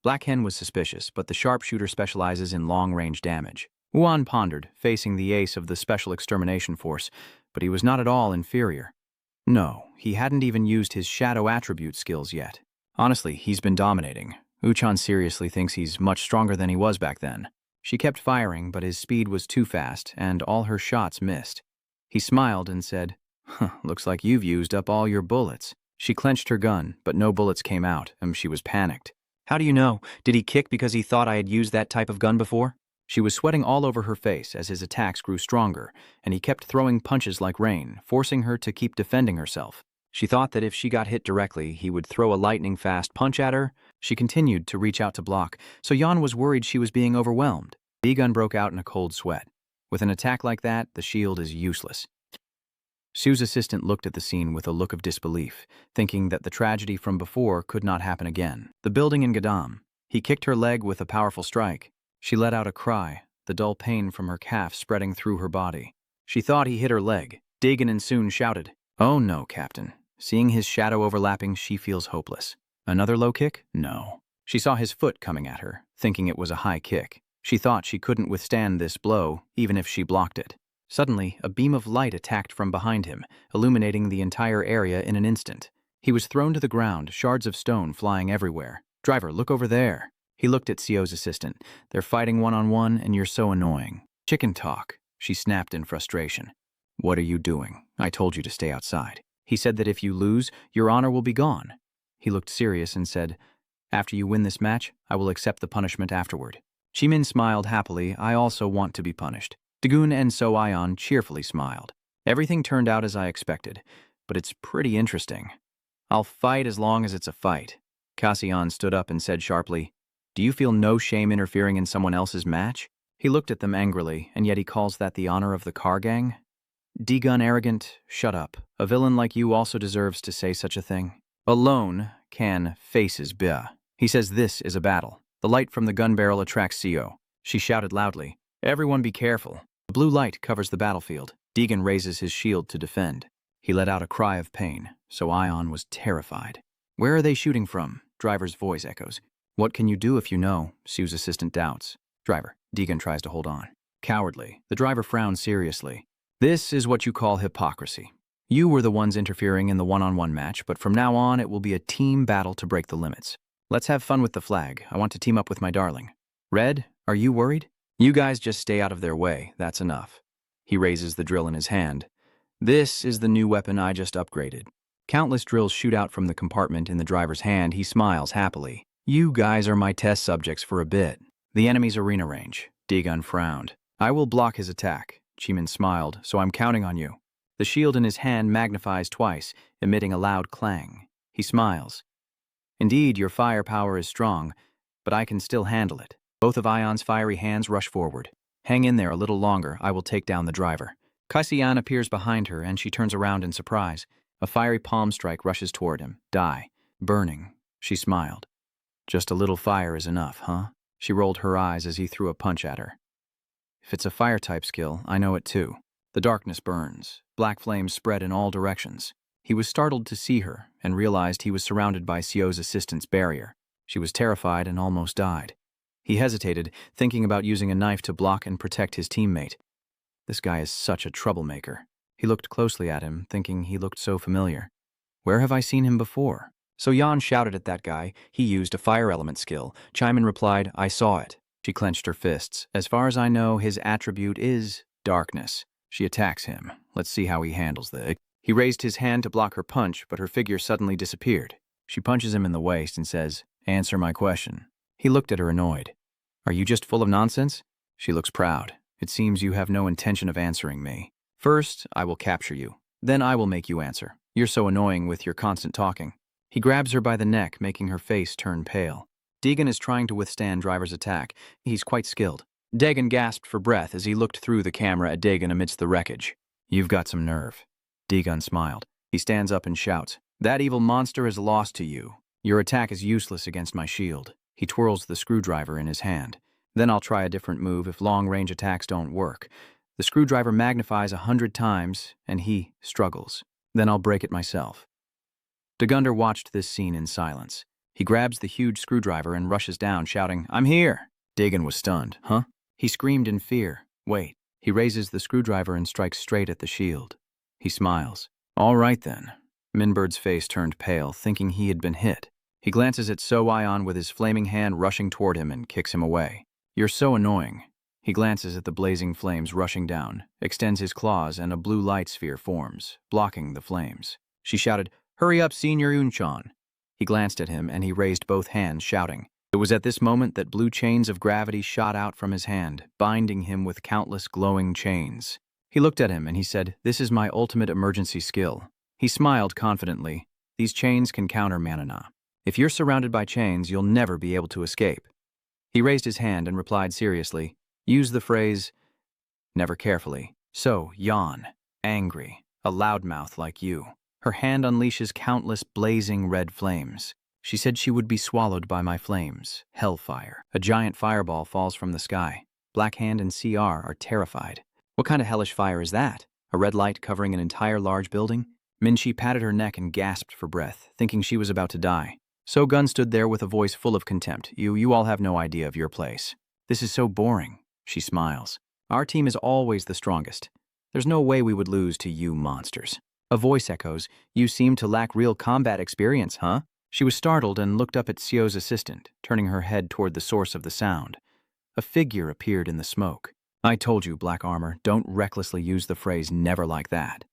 Black Hen was suspicious, but the sharpshooter specializes in long-range damage. Wuan pondered, facing the ace of the Special Extermination Force, but he was not at all inferior. No, he hadn't even used his shadow attribute skills yet. Honestly, he's been dominating. Uchan seriously thinks he's much stronger than he was back then. She kept firing, but his speed was too fast, and all her shots missed. He smiled and said, looks like you've used up all your bullets. She clenched her gun, but no bullets came out, and she was panicked. How do you know? Did he kick because he thought I had used that type of gun before? She was sweating all over her face as his attacks grew stronger, and he kept throwing punches like rain, forcing her to keep defending herself. She thought that if she got hit directly, he would throw a lightning-fast punch at her. She continued to reach out to block, so Yan was worried she was being overwhelmed. Daegun broke out in a cold sweat. With an attack like that, the shield is useless. Sue's assistant looked at the scene with a look of disbelief, thinking that the tragedy from before could not happen again. The building in Gadam. He kicked her leg with a powerful strike. She let out a cry, the dull pain from her calf spreading through her body. She thought he hit her leg. Daegun and Soon shouted, oh no, Captain. Seeing his shadow overlapping, she feels hopeless. Another low kick? No. She saw his foot coming at her, thinking it was a high kick. She thought she couldn't withstand this blow, even if she blocked it. Suddenly, a beam of light attacked from behind him, illuminating the entire area in an instant. He was thrown to the ground, shards of stone flying everywhere. Driver, look over there. He looked at Sio's assistant. They're fighting one-on-one, and you're so annoying. Chicken talk, she snapped in frustration. What are you doing? I told you to stay outside. He said that if you lose, your honor will be gone. He looked serious and said, after you win this match, I will accept the punishment afterward. Jimin smiled happily. I also want to be punished. Daegun and So Ion cheerfully smiled. Everything turned out as I expected, but it's pretty interesting. I'll fight as long as it's a fight. Cassian stood up and said sharply, do you feel no shame interfering in someone else's match? He looked at them angrily, and yet he calls that the honor of the car gang? Daegun arrogant, shut up. A villain like you also deserves to say such a thing. Alone can faces Bia. He says this is a battle. The light from the gun barrel attracts Sio. She shouted loudly, everyone be careful. The blue light covers the battlefield. Deegan raises his shield to defend. He let out a cry of pain, so Ion was terrified. Where are they shooting from? Driver's voice echoes. What can you do if you know? Sue's assistant doubts. Driver. Deegan tries to hold on. Cowardly. The driver frowns seriously. This is what you call hypocrisy. You were the ones interfering in the one-on-one match, but from now on it will be a team battle to break the limits. Let's have fun with the flag. I want to team up with my darling. Red, are you worried? You guys just stay out of their way. That's enough. He raises the drill in his hand. This is the new weapon I just upgraded. Countless drills shoot out from the compartment in the driver's hand. He smiles happily. You guys are my test subjects for a bit. The enemy's arena range. Deegan frowned. I will block his attack. Cheeman smiled, so I'm counting on you. The shield in his hand magnifies twice, emitting a loud clang. He smiles. Indeed, your firepower is strong, but I can still handle it. Both of Ion's fiery hands rush forward. Hang in there a little longer, I will take down the driver. Cassian appears behind her, and she turns around in surprise. A fiery palm strike rushes toward him. Die. Burning. She smiled. Just a little fire is enough, huh? She rolled her eyes as he threw a punch at her. If it's a fire-type skill, I know it too. The darkness burns. Black flames spread in all directions. He was startled to see her, and realized he was surrounded by Sio's assistant's barrier. She was terrified and almost died. He hesitated, thinking about using a knife to block and protect his teammate. This guy is such a troublemaker. He looked closely at him, thinking he looked so familiar. Where have I seen him before? So Jan shouted at that guy. He used a fire element skill. Chiman replied, I saw it. She clenched her fists. As far as I know, his attribute is darkness. She attacks him. Let's see how he handles this. He raised his hand to block her punch, but her figure suddenly disappeared. She punches him in the waist and says, Answer my question. He looked at her annoyed. Are you just full of nonsense? She looks proud. It seems you have no intention of answering me. First, I will capture you. Then I will make you answer. You're so annoying with your constant talking. He grabs her by the neck, making her face turn pale. Deegan is trying to withstand Driver's attack. He's quite skilled. Deegan gasped for breath as he looked through the camera at Deegan amidst the wreckage. You've got some nerve. Deegan smiled. He stands up and shouts, That evil monster is lost to you. Your attack is useless against my shield. He twirls the screwdriver in his hand. Then I'll try a different move if long-range attacks don't work. The screwdriver magnifies 100 times, and he struggles. Then I'll break it myself. Degunder watched this scene in silence. He grabs the huge screwdriver and rushes down, shouting, I'm here! Deegan was stunned. Huh? He screamed in fear. Wait. He raises the screwdriver and strikes straight at the shield. He smiles. All right then. Minbird's face turned pale, thinking he had been hit. He glances at So Ion with his flaming hand rushing toward him and kicks him away. You're so annoying. He glances at the blazing flames rushing down, extends his claws, and a blue light sphere forms, blocking the flames. She shouted, Hurry up, Senior Unchan. He glanced at him, and he raised both hands, shouting. It was at this moment that blue chains of gravity shot out from his hand, binding him with countless glowing chains. He looked at him, and he said, This is my ultimate emergency skill. He smiled confidently. These chains can counter Manhwa. If you're surrounded by chains, you'll never be able to escape. He raised his hand and replied seriously, Use the phrase, never carefully. So, yawn, angry, a loudmouth like you. Her hand unleashes countless blazing red flames. She said she would be swallowed by my flames. Hellfire. A giant fireball falls from the sky. Blackhand and CR are terrified. What kind of hellish fire is that? A red light covering an entire large building? Minchi patted her neck and gasped for breath, thinking she was about to die. So Gun stood there with a voice full of contempt. You all have no idea of your place. This is so boring. She smiles. Our team is always the strongest. There's no way we would lose to you monsters. A voice echoes, You seem to lack real combat experience, huh? She was startled and looked up at Sio's assistant, turning her head toward the source of the sound. A figure appeared in the smoke. I told you, Black Armor, don't recklessly use the phrase never like that.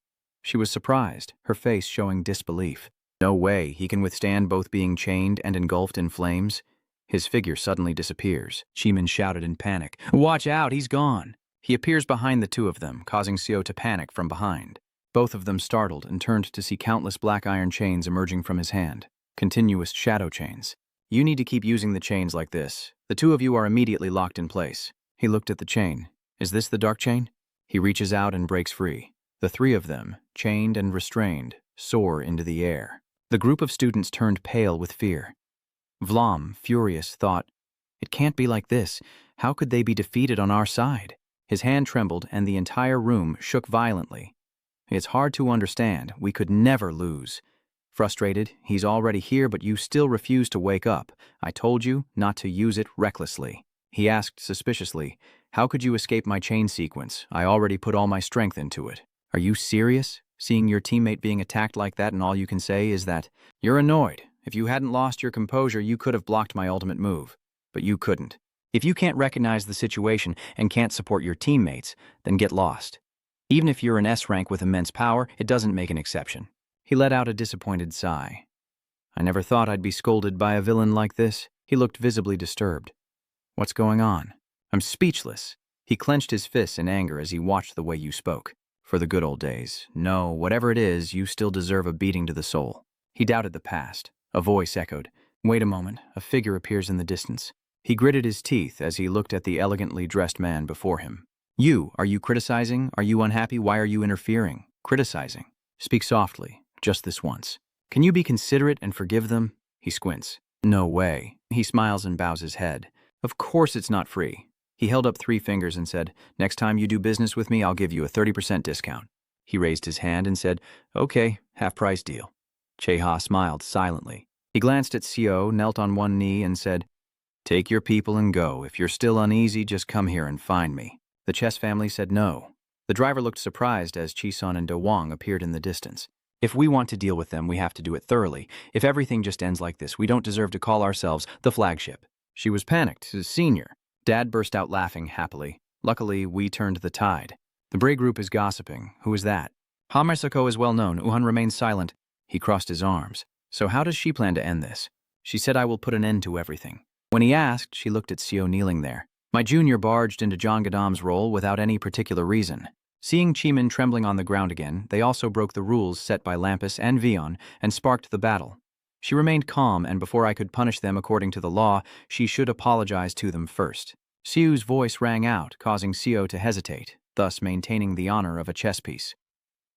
She was surprised, her face showing disbelief. No way he can withstand both being chained and engulfed in flames. His figure suddenly disappears. Cheeman shouted in panic, Watch out, he's gone! He appears behind the two of them, causing Sio to panic from behind. Both of them startled and turned to see countless black iron chains emerging from his hand. Continuous shadow chains. You need to keep using the chains like this. The two of you are immediately locked in place. He looked at the chain. Is this the dark chain? He reaches out and breaks free. The three of them, chained and restrained, soar into the air. The group of students turned pale with fear. Vlam, furious, thought, It can't be like this. How could they be defeated on our side? His hand trembled and the entire room shook violently. It's hard to understand. We could never lose. Frustrated, he's already here, but you still refuse to wake up. I told you not to use it recklessly. He asked suspiciously, how could you escape my chain sequence? I already put all my strength into it. Are you serious? Seeing your teammate being attacked like that and all you can say is that you're annoyed. If you hadn't lost your composure, you could have blocked my ultimate move. But you couldn't. If you can't recognize the situation and can't support your teammates, then get lost. Even if you're an S rank with immense power, it doesn't make an exception. He let out a disappointed sigh. I never thought I'd be scolded by a villain like this. He looked visibly disturbed. What's going on? I'm speechless. He clenched his fists in anger as he watched the way you spoke. For the good old days. No, whatever it is, you still deserve a beating to the soul. He doubted the past. A voice echoed. Wait a moment. A figure appears in the distance. He gritted his teeth as he looked at the elegantly dressed man before him. Are you criticizing? Are you unhappy? Why are you interfering? Criticizing. Speak softly, just this once. Can you be considerate and forgive them? He squints. No way. He smiles and bows his head. Of course it's not free. He held up 3 fingers and said, next time you do business with me, I'll give you a 30% discount. He raised his hand and said, okay, half-price deal. Cheha smiled silently. He glanced at Seo, knelt on one knee, and said, take your people and go. If you're still uneasy, just come here and find me. The Chess family said no. The driver looked surprised as Chisun and Do Wang appeared in the distance. If we want to deal with them, we have to do it thoroughly. If everything just ends like this, we don't deserve to call ourselves the flagship. She was panicked, senior. Dad burst out laughing happily. Luckily, we turned the tide. The Bray group is gossiping. Who is that? Hamasako is well known. Uhan remains silent. He crossed his arms. So how does she plan to end this? She said I will put an end to everything. When he asked, she looked at Seo kneeling there. My junior barged into John Gadam's role without any particular reason. Seeing Chimin trembling on the ground again, they also broke the rules set by Lampus and Vion and sparked the battle. She remained calm, and before I could punish them according to the law, she should apologize to them first. Siu's voice rang out, causing Seo to hesitate, thus maintaining the honor of a chess piece.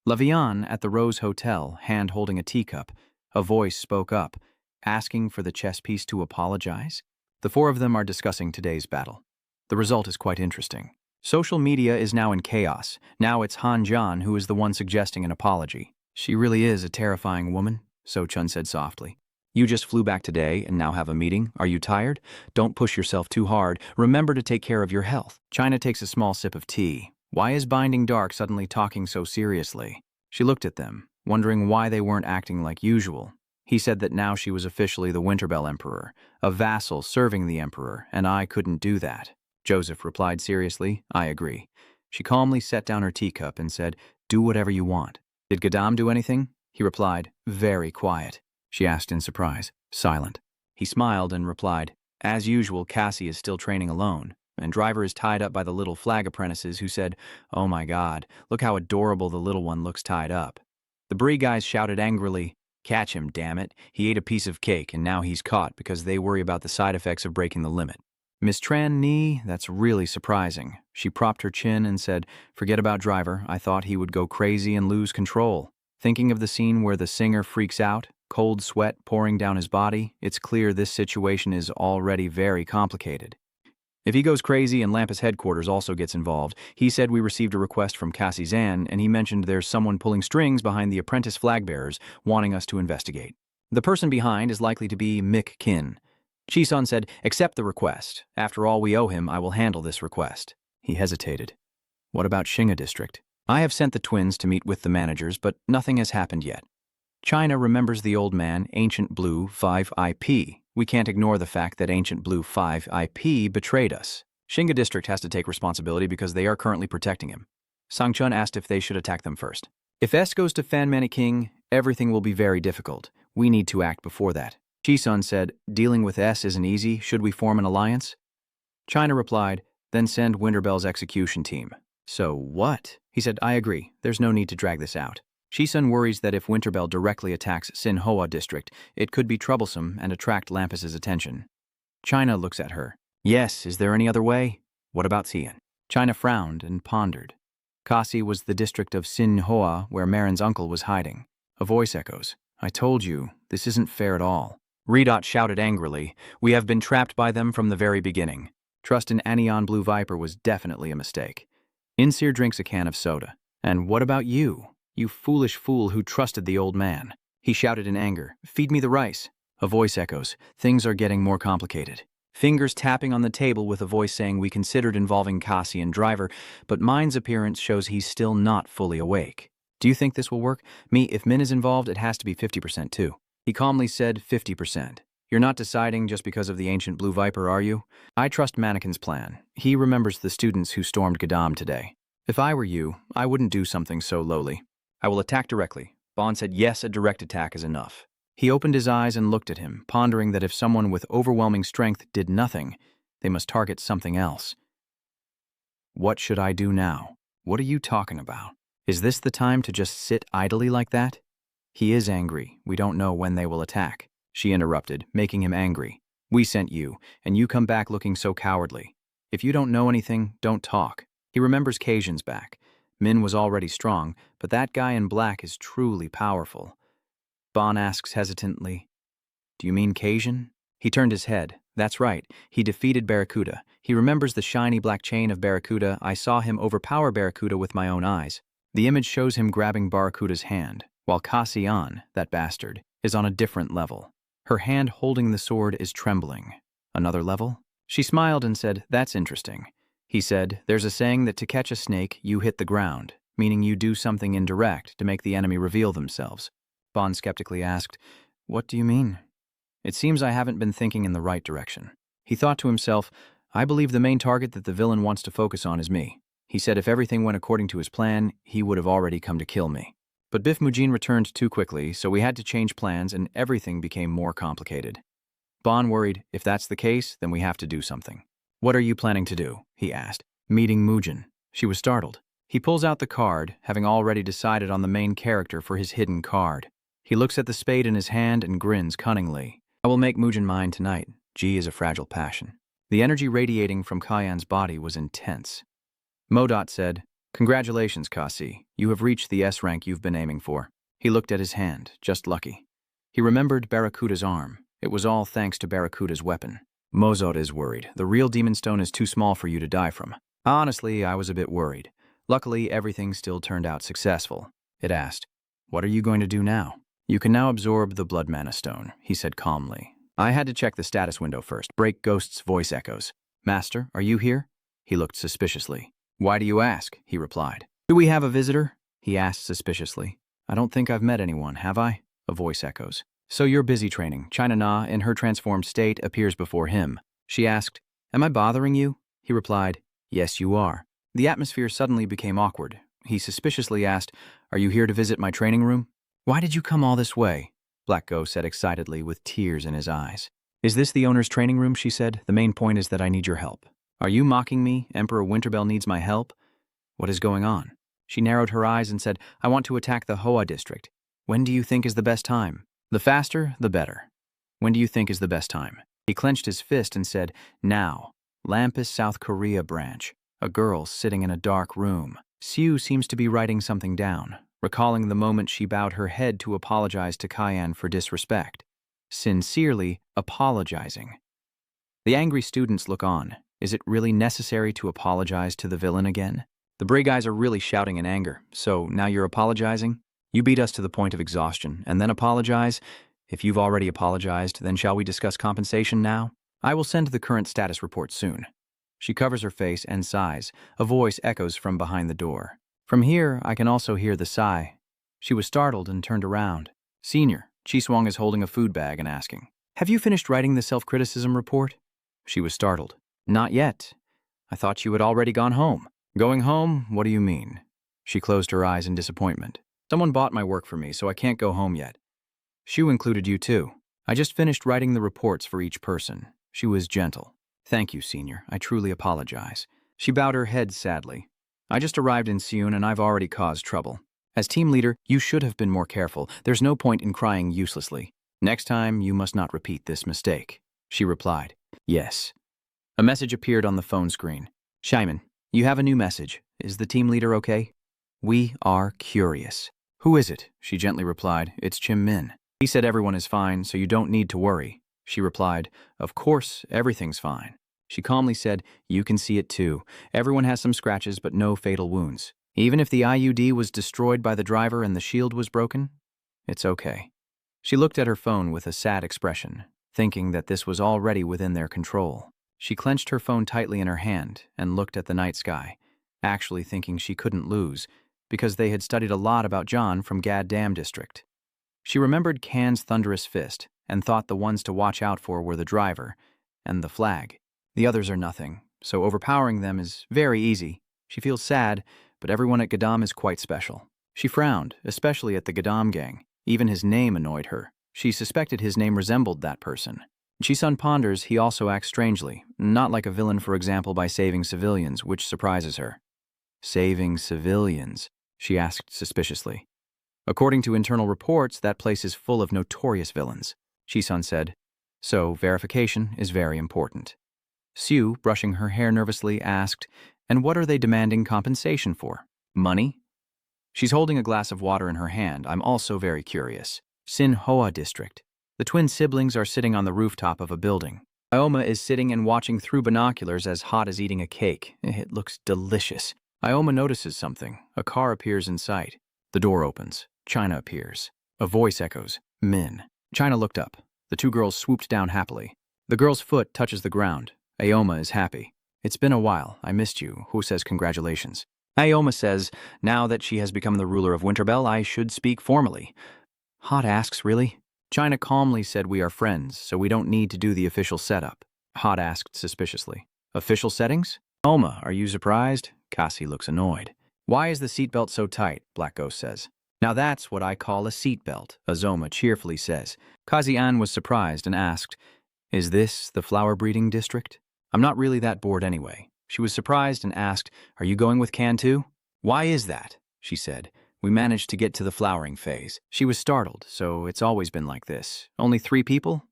Lavian, at the Rose Hotel, hand holding a teacup, a voice spoke up, asking for the chess piece to apologize. The 4 of them are discussing today's battle. The result is quite interesting. Social media is now in chaos. Now it's Han Jian who is the one suggesting an apology. She really is a terrifying woman, So Chun said softly. You just flew back today and now have a meeting. Are you tired? Don't push yourself too hard. Remember to take care of your health. China takes a small sip of tea. Why is Binding Dark suddenly talking so seriously? She looked at them, wondering why they weren't acting like usual. He said that now she was officially the Winterbell Emperor, a vassal serving the Emperor, and I couldn't do that. Joseph replied seriously, I agree. She calmly set down her teacup and said, do whatever you want. Did Gadam do anything? He replied, very quiet. She asked in surprise, silent. He smiled and replied, as usual, Cassie is still training alone, and Driver is tied up by the little flag apprentices who said, oh my God, look how adorable the little one looks tied up. The Brie guys shouted angrily, catch him, damn it. He ate a piece of cake and now he's caught because they worry about the side effects of breaking the limit. Miss Tran Ni, that's really surprising. She propped her chin and said, forget about Driver. I thought he would go crazy and lose control. Thinking of the scene where the singer freaks out, cold sweat pouring down his body, it's clear this situation is already very complicated. If he goes crazy and Lampus headquarters also gets involved, he said we received a request from Cassie Zan and he mentioned there's someone pulling strings behind the apprentice flag bearers wanting us to investigate. The person behind is likely to be Mick Kin. Chisun said, accept the request. After all we owe him, I will handle this request. He hesitated. What about Shinga District? I have sent the twins to meet with the managers, but nothing has happened yet. China remembers the old man, Ancient Blue 5IP. We can't ignore the fact that Ancient Blue 5IP betrayed us. Shinga District has to take responsibility because they are currently protecting him. Sangchun asked if they should attack them first. If S goes to Fan Mani King, everything will be very difficult. We need to act before that. Chisun said, dealing with S isn't easy. Should we form an alliance? China replied, then send Winterbell's execution team. So what? He said, I agree. There's no need to drag this out. Chisun worries that if Winterbell directly attacks Sinhoa District, it could be troublesome and attract Lampus's attention. China looks at her. Yes, is there any other way? What about Xian? China frowned and pondered. Kasi was the district of Sinhoa where Marin's uncle was hiding. A voice echoes, I told you, this isn't fair at all. Redot shouted angrily, we have been trapped by them from the very beginning. Trust in Anion Blue Viper was definitely a mistake. Insir drinks a can of soda. And what about you? You foolish fool who trusted the old man. He shouted in anger. Feed me the rice. A voice echoes. Things are getting more complicated. Fingers tapping on the table with a voice saying we considered involving Kasi and Driver, but Mind's appearance shows he's still not fully awake. Do you think this will work? Me, if Min is involved, it has to be 50% too. He calmly said 50%. You're not deciding just because of the ancient blue viper, are you? I trust Mannequin's plan. He remembers the students who stormed Gadam today. If I were you, I wouldn't do something so lowly. I will attack directly. Bond said yes, a direct attack is enough. He opened his eyes and looked at him, pondering that if someone with overwhelming strength did nothing, they must target something else. What should I do now? What are you talking about? Is this the time to just sit idly like that? He is angry. We don't know when they will attack. She interrupted, making him angry. We sent you, and you come back looking so cowardly. If you don't know anything, don't talk. He remembers Kajin's back. Min was already strong, but that guy in black is truly powerful. Bon asks hesitantly, Do you mean Kajin? He turned his head. That's right, he defeated Barracuda. He remembers the shiny black chain of Barracuda. I saw him overpower Barracuda with my own eyes. The image shows him grabbing Barracuda's hand, while Cassian, that bastard, is on a different level. Her hand holding the sword is trembling. Another level? She smiled and said, That's interesting. He said, There's a saying that to catch a snake, you hit the ground, meaning you do something indirect to make the enemy reveal themselves. Bond skeptically asked, What do you mean? It seems I haven't been thinking in the right direction. He thought to himself, I believe the main target that the villain wants to focus on is me. He said if everything went according to his plan, he would have already come to kill me. But Biff Mujin returned too quickly, so we had to change plans and everything became more complicated. Bond worried, if that's the case, then we have to do something. What are you planning to do? He asked. Meeting Mujin. She was startled. He pulls out the card, having already decided on the main character for his hidden card. He looks at the spade in his hand and grins cunningly. I will make Mujin mine tonight. G is a fragile passion. The energy radiating from Kayan's body was intense. Modot said, Congratulations, Kasi. You have reached the S rank you've been aiming for. He looked at his hand, just lucky. He remembered Barracuda's arm. It was all thanks to Barracuda's weapon. Mozot is worried. The real demon stone is too small for you to die from. Honestly, I was a bit worried. Luckily, everything still turned out successful. It asked, What are you going to do now? You can now absorb the blood mana stone, he said calmly. I had to check the status window first. Break Ghost's voice echoes. Master, are you here? He looked suspiciously. Why do you ask? He replied. Do we have a visitor? He asked suspiciously. I don't think I've met anyone, have I? A voice echoes. So you're busy training. China Na, in her transformed state, appears before him. She asked, Am I bothering you? He replied, Yes, you are. The atmosphere suddenly became awkward. He suspiciously asked, Are you here to visit my training room? Why did you come all this way? Black Ghost said excitedly with tears in his eyes. Is this the owner's training room? She said. The main point is that I need your help. Are you mocking me? Emperor Winterbell needs my help? What is going on? She narrowed her eyes and said, I want to attack the Hoa district. When do you think is the best time? The faster, the better. When do you think is the best time? He clenched his fist and said, Now. Lampus, South Korea branch. A girl sitting in a dark room. Siu seems to be writing something down, recalling the moment she bowed her head to apologize to Kayan for disrespect. Sincerely apologizing. The angry students look on. Is it really necessary to apologize to the villain again? The Bray guys are really shouting in anger. So now you're apologizing? You beat us to the point of exhaustion, and then apologize? If you've already apologized, then shall we discuss compensation now? I will send the current status report soon. She covers her face and sighs. A voice echoes from behind the door. From here, I can also hear the sigh. She was startled and turned around. Senior, Chiswang is holding a food bag and asking, Have you finished writing the self-criticism report? She was startled. Not yet. I thought you had already gone home. Going home? What do you mean? She closed her eyes in disappointment. Someone bought my work for me, so I can't go home yet. Shu included you too. I just finished writing the reports for each person. She was gentle. Thank you, Senior. I truly apologize. She bowed her head sadly. I just arrived in Seoul and I've already caused trouble. As team leader, you should have been more careful. There's no point in crying uselessly. Next time, you must not repeat this mistake. She replied, Yes. A message appeared on the phone screen. Shaiman, you have a new message. Is the team leader okay? We are curious. Who is it? She gently replied, It's Chim Min. He said everyone is fine, so you don't need to worry. She replied, Of course, everything's fine. She calmly said, "You can see it too. Everyone has some scratches but no fatal wounds. Even if the IUD was destroyed by the driver and the shield was broken, it's okay." She looked at her phone with a sad expression, thinking that this was already within their control. She clenched her phone tightly in her hand and looked at the night sky, actually thinking she couldn't lose, because they had studied a lot about John from Gad Dam District. She remembered Can's thunderous fist and thought the ones to watch out for were the driver and the flag. The others are nothing, so overpowering them is very easy. She feels sad, but everyone at Gadam is quite special. She frowned, especially at the Gadam gang. Even his name annoyed her. She suspected his name resembled that person. Chisun ponders he also acts strangely, not like a villain, for example, by saving civilians, which surprises her. Saving civilians? She asked suspiciously. According to internal reports, that place is full of notorious villains, Chisun said. So verification is very important. Sue, brushing her hair nervously, asked, "And what are they demanding compensation for? Money?" She's holding a glass of water in her hand. "I'm also very curious. Sin Hoa District. The twin siblings are sitting on the rooftop of a building. Ioma is sitting and watching through binoculars as hot as eating a cake. It looks delicious. Ioma notices something. A car appears in sight. The door opens. China appears. A voice echoes, "Min." China looked up. The two girls swooped down happily. The girl's foot touches the ground. Ioma is happy. "It's been a while. I missed you." Who says congratulations? Ioma says, "Now that she has become the ruler of Winterbell, I should speak formally." Hot asks, "Really?" China calmly said, "We are friends, so we don't need to do the official setup." Hot asked suspiciously, "Official settings?" "Oma, are you surprised?" Cassie looks annoyed. "Why is the seatbelt so tight?" Black Ghost says. "Now that's what I call a seatbelt," Azoma cheerfully says. Kazi-an was surprised and asked, "Is this the flower breeding district?" "I'm not really that bored anyway." She was surprised and asked, "Are you going with Can too?" "Why is that?" she said. "We managed to get to the flowering phase." She was startled, so it's always been like this. "Only 3 people?"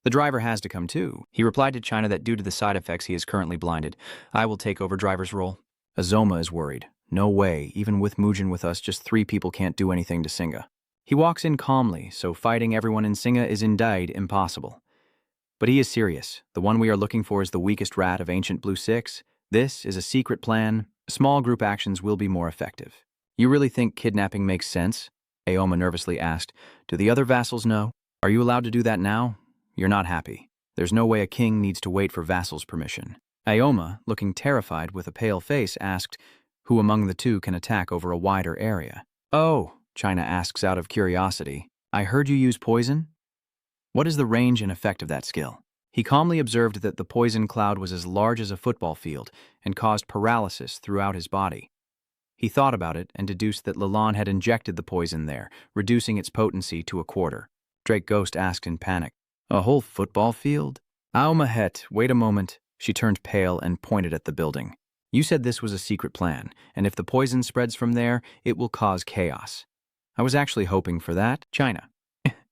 "The driver has to come too." He replied to China that due to the side effects he is currently blinded. "I will take over driver's role." Azoma is worried. "No way, even with Mujin with us, just 3 people can't do anything to Singa." He walks in calmly, so fighting everyone in Singa is indeed impossible. But he is serious. "The one we are looking for is the weakest rat of Ancient Blue 6. This is a secret plan. Small group actions will be more effective." "You really think kidnapping makes sense?" Aoma nervously asked. "Do the other vassals know? Are you allowed to do that now?" "You're not happy. There's no way a king needs to wait for vassals' permission." Aoma, looking terrified with a pale face, asked, "Who among the two can attack over a wider area?" "Oh," China asks out of curiosity, "I heard you use poison? What is the range and effect of that skill?" He calmly observed that the poison cloud was as large as a football field and caused paralysis throughout his body. He thought about it and deduced that Lalonde had injected the poison there, reducing its potency to a quarter. Drake Ghost asked in panic, "A whole football field?" "Mahet, wait a moment." She turned pale and pointed at the building. "You said this was a secret plan, and if the poison spreads from there, it will cause chaos." "I was actually hoping for that." China.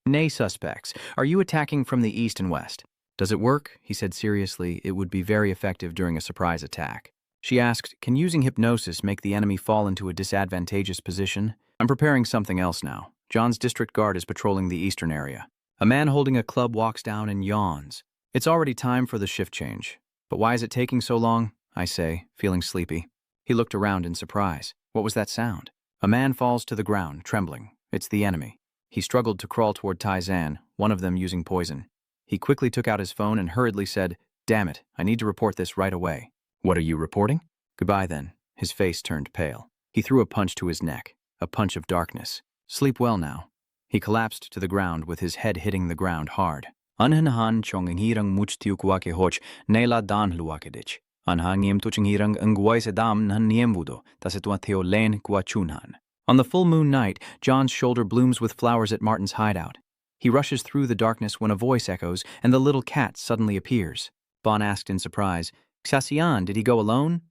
"Nay, suspects. Are you attacking from the east and west?" "Does it work?" He said seriously. "It would be very effective during a surprise attack." She asked, "Can using hypnosis make the enemy fall into a disadvantageous position?" "I'm preparing something else now. John's district guard is patrolling the eastern area." A man holding a club walks down and yawns. "It's already time for the shift change. But why is it taking so long?" I say, feeling sleepy. He looked around in surprise. What was that sound? A man falls to the ground, trembling. It's the enemy. He struggled to crawl toward Taizan, one of them using poison. He quickly took out his phone and hurriedly said, "Damn it, I need to report this right away." "What are you reporting?" "Goodbye then." His face turned pale. He threw a punch to his neck, a punch of darkness. "Sleep well now." He collapsed to the ground with his head hitting the ground hard. Anhanhan chonginghirang muchtiukwake hoch nela dan luakedich. Anhangiem tuchinghirang ngwaisedam nan niemvudo, tasetuateo len kwachunhan. On the full moon night, John's shoulder blooms with flowers at Martin's hideout. He rushes through the darkness when a voice echoes, and the little cat suddenly appears. Bon asked in surprise, "Xasian, did he go alone?"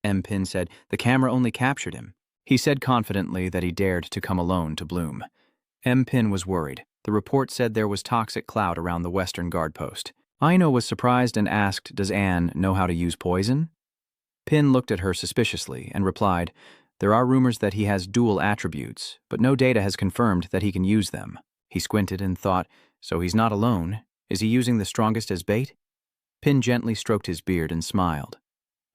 M. Pin said, "The camera only captured him." He said confidently that he dared to come alone to Bloom. M. Pin was worried. The report said there was toxic cloud around the western guard post. Aino was surprised and asked, "Does Anne know how to use poison?" Pin looked at her suspiciously and replied, "There are rumors that he has dual attributes, but no data has confirmed that he can use them." He squinted and thought, "So he's not alone. Is he using the strongest as bait?" Pin gently stroked his beard and smiled.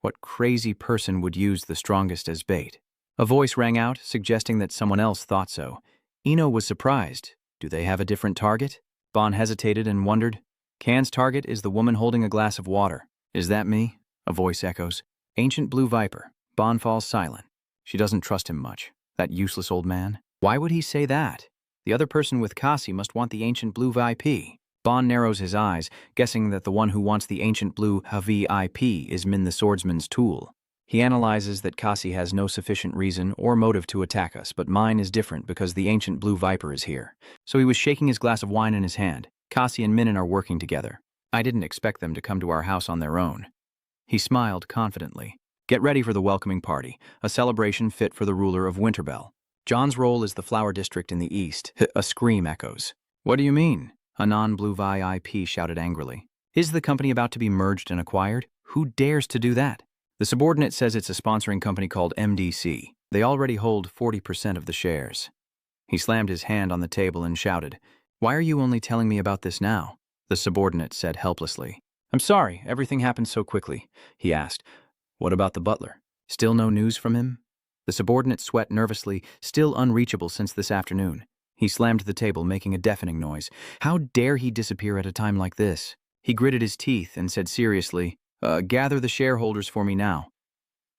What crazy person would use the strongest as bait? A voice rang out, suggesting that someone else thought so. Ino was surprised. Do they have a different target? Bon hesitated and wondered. Kan's target is the woman holding a glass of water. Is that me? A voice echoes. Ancient Blue Viper. Bon falls silent. She doesn't trust him much. That useless old man. Why would he say that? The other person with Kasi must want the Ancient Blue VIP. Bon narrows his eyes, guessing that the one who wants the Ancient Blue VIP is Min the Swordsman's tool. He analyzes that Kasi has no sufficient reason or motive to attack us, but mine is different because the Ancient Blue Viper is here. So he was shaking his glass of wine in his hand. Kasi and Minnan are working together. I didn't expect them to come to our house on their own. He smiled confidently. Get ready for the welcoming party, a celebration fit for the ruler of Winterbell. John's role is the flower district in the east. A scream echoes. What do you mean? A non-blue VIP shouted angrily. Is the company about to be merged and acquired? Who dares to do that? The subordinate says it's a sponsoring company called MDC. They already hold 40% of the shares. He slammed his hand on the table and shouted, Why are you only telling me about this now? The subordinate said helplessly. I'm sorry, everything happened so quickly. He asked, What about the butler? Still no news from him? The subordinate sweat nervously, still unreachable since this afternoon. He slammed the table, making a deafening noise. How dare he disappear at a time like this? He gritted his teeth and said seriously, Gather the shareholders for me now.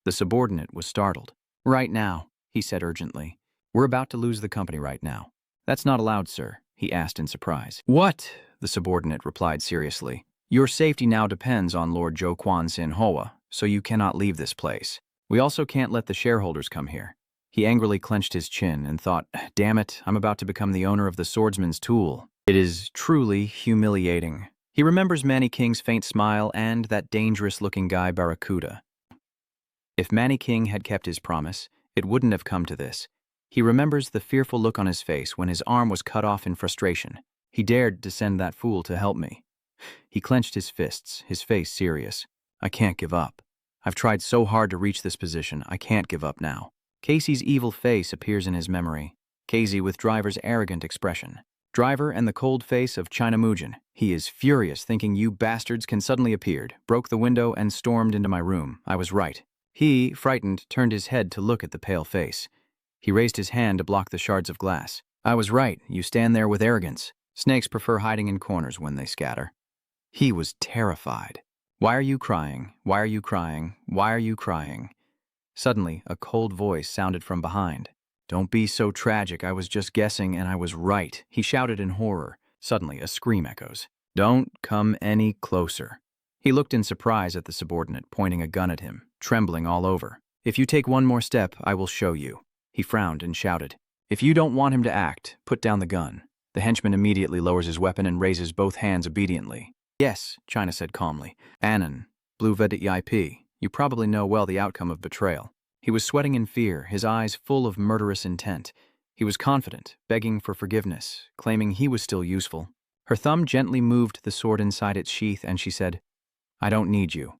The subordinate was startled. Right now, he said urgently. We're about to lose the company right now. That's not allowed, sir, he asked in surprise. What? The subordinate replied seriously. Your safety now depends on Lord Jo Kwan Sin Hoa, so you cannot leave this place. We also can't let the shareholders come here. He angrily clenched his chin and thought, Damn it, I'm about to become the owner of the swordsman's tool. It is truly humiliating. He remembers Manny King's faint smile and that dangerous-looking guy Barracuda. If Manny King had kept his promise, it wouldn't have come to this. He remembers the fearful look on his face when his arm was cut off in frustration. He dared to send that fool to help me. He clenched his fists, his face serious. I can't give up. I've tried so hard to reach this position, I can't give up now. Casey's evil face appears in his memory. Casey with Driver's arrogant expression. Driver and the cold face of China Mujin. He is furious, thinking you bastards can suddenly appeared, broke the window and stormed into my room. I was right. He, frightened, turned his head to look at the pale face. He raised his hand to block the shards of glass. I was right. You stand there with arrogance. Snakes prefer hiding in corners when they scatter. He was terrified. Why are you crying? Why are you crying? Why are you crying? Suddenly, a cold voice sounded from behind. Don't be so tragic, I was just guessing and I was right, he shouted in horror. Suddenly, a scream echoes. Don't come any closer. He looked in surprise at the subordinate, pointing a gun at him, trembling all over. If you take one more step, I will show you. He frowned and shouted. If you don't want him to act, put down the gun. The henchman immediately lowers his weapon and raises both hands obediently. Yes, China said calmly. Annan, Blue VIP. You probably know well the outcome of betrayal. He was sweating in fear, his eyes full of murderous intent. He was confident, begging for forgiveness, claiming he was still useful. Her thumb gently moved the sword inside its sheath, and she said, I don't need you.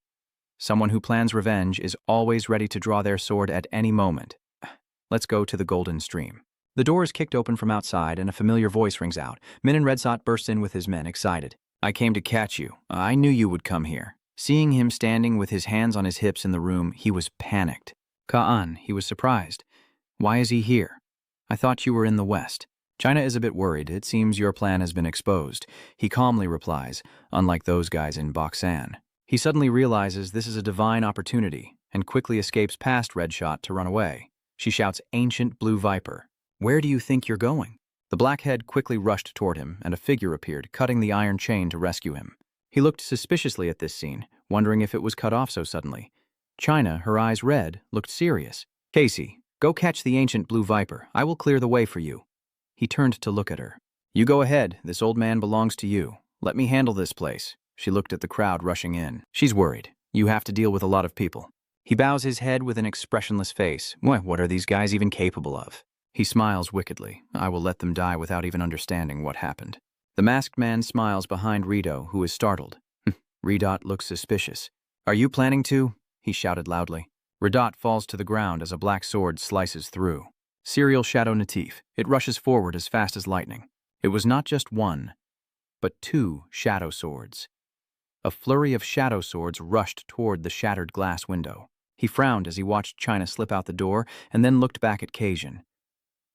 Someone who plans revenge is always ready to draw their sword at any moment. Let's go to the Golden Stream. The door is kicked open from outside, and a familiar voice rings out. Min Redsot bursts in with his men, excited. I came to catch you. I knew you would come here. Seeing him standing with his hands on his hips in the room, he was panicked. Ka'an, he was surprised. Why is he here? I thought you were in the West. China is a bit worried. It seems your plan has been exposed. He calmly replies, unlike those guys in Boksan. He suddenly realizes this is a divine opportunity and quickly escapes past Redshot to run away. She shouts, Ancient Blue Viper. Where do you think you're going? The blackhead quickly rushed toward him, and a figure appeared, cutting the iron chain to rescue him. He looked suspiciously at this scene, wondering if it was cut off so suddenly. China, her eyes red, looked serious. Casey, go catch the Ancient Blue Viper. I will clear the way for you. He turned to look at her. You go ahead. This old man belongs to you. Let me handle this place. She looked at the crowd rushing in. She's worried. You have to deal with a lot of people. He bows his head with an expressionless face. What are these guys even capable of? He smiles wickedly. I will let them die without even understanding what happened. The masked man smiles behind Rito, who is startled. Redot looks suspicious. Are you planning to? He shouted loudly. Redot falls to the ground as a black sword slices through. Serial Shadow Natif. It rushes forward as fast as lightning. It was not just one, but two shadow swords. A flurry of shadow swords rushed toward the shattered glass window. He frowned as he watched China slip out the door and then looked back at Kajin.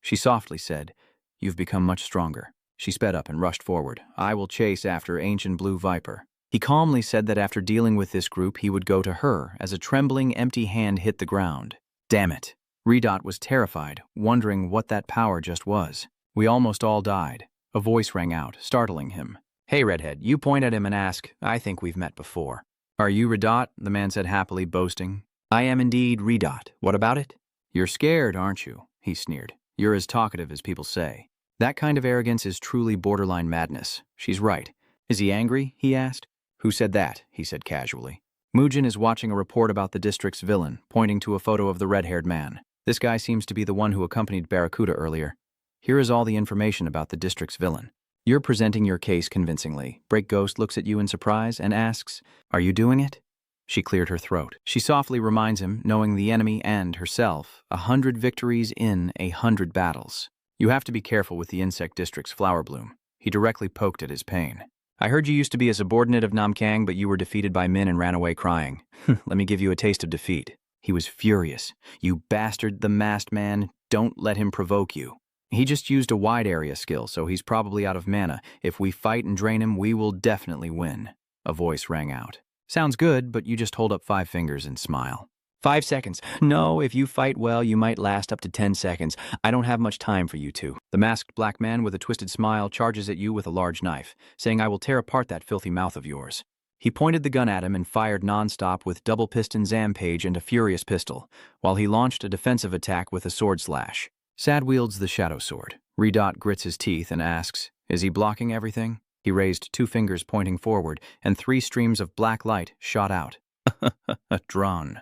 She softly said, "You've become much stronger." She sped up and rushed forward. "I will chase after Ancient Blue Viper." He calmly said that after dealing with this group, he would go to her as a trembling, empty hand hit the ground. Damn it. Redot was terrified, wondering what that power just was. "We almost all died." A voice rang out, startling him. "Hey, Redhead," you point at him and ask, "I think we've met before." "Are you Redot?" the man said happily, boasting. "I am indeed Redot. What about it?" "You're scared, aren't you?" he sneered. "You're as talkative as people say." That kind of arrogance is truly borderline madness. She's right. "Is he angry?" he asked. "Who said that?" he said casually. Mujin is watching a report about the district's villain, pointing to a photo of the red-haired man. "This guy seems to be the one who accompanied Barracuda earlier. Here is all the information about the district's villain." You're presenting your case convincingly. Break Ghost looks at you in surprise and asks, "Are you doing it?" She cleared her throat. She softly reminds him, knowing the enemy and herself, 100 victories in 100 battles. "You have to be careful with the insect district's flower bloom." He directly poked at his pain. "I heard you used to be a subordinate of Namkang, but you were defeated by Min and ran away crying. Let me give you a taste of defeat." He was furious. "You bastard, the masked man. Don't let him provoke you. He just used a wide area skill, so he's probably out of mana. If we fight and drain him, we will definitely win." A voice rang out. "Sounds good, but you just hold up 5 fingers and smile." 5 seconds. "No, if you fight well, you might last up to 10 seconds. I don't have much time for you two." The masked black man with a twisted smile charges at you with a large knife, saying, "I will tear apart that filthy mouth of yours." He pointed the gun at him and fired nonstop with double piston Zampage and a furious pistol, while he launched a defensive attack with a sword slash. Sad wields the shadow sword. Redot grits his teeth and asks, "Is he blocking everything?" He raised 2 fingers pointing forward, and 3 streams of black light shot out. Drawn.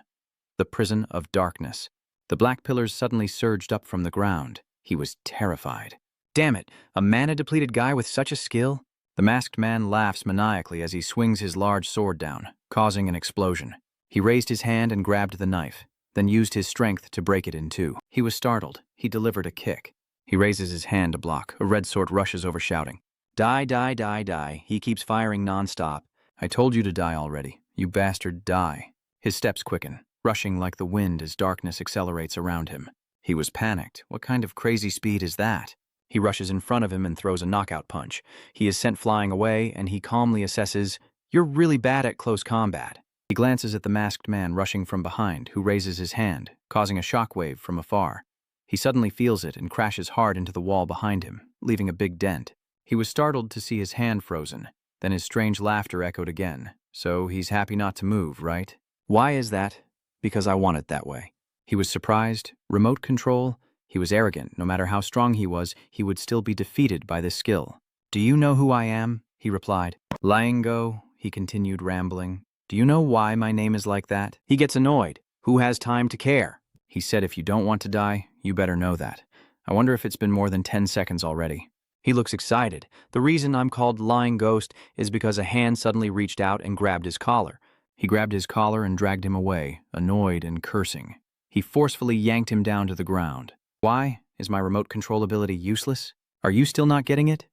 The prison of darkness. The black pillars suddenly surged up from the ground. He was terrified. "Damn it, a mana-depleted guy with such a skill?" The masked man laughs maniacally as he swings his large sword down, causing an explosion. He raised his hand and grabbed the knife, then used his strength to break it in 2. He was startled. He delivered a kick. He raises his hand to block. A red sword rushes over, shouting, "Die, die, die, die." He keeps firing nonstop. "I told you to die already. You bastard, die." His steps quicken, rushing like the wind as darkness accelerates around him. He was panicked. What kind of crazy speed is that? He rushes in front of him and throws a knockout punch. He is sent flying away, and he calmly assesses, "You're really bad at close combat." He glances at the masked man rushing from behind, who raises his hand, causing a shockwave from afar. He suddenly feels it and crashes hard into the wall behind him, leaving a big dent. He was startled to see his hand frozen. Then his strange laughter echoed again. "So he's happy not to move, right?" "Why is that?" "Because I want it that way." He was surprised. Remote control? He was arrogant. No matter how strong he was, he would still be defeated by this skill. "Do you know who I am?" he replied. "Laingo," he continued, rambling. "Do you know why my name is like that?" He gets annoyed. Who has time to care? He said, "If you don't want to die, you better know that." I wonder if it's been more than 10 seconds already. He looks excited. "The reason I'm called Lying Ghost is because a hand suddenly reached out and grabbed his collar." He grabbed his collar and dragged him away, annoyed and cursing. He forcefully yanked him down to the ground. "Why? Is my remote control ability useless? Are you still not getting it?"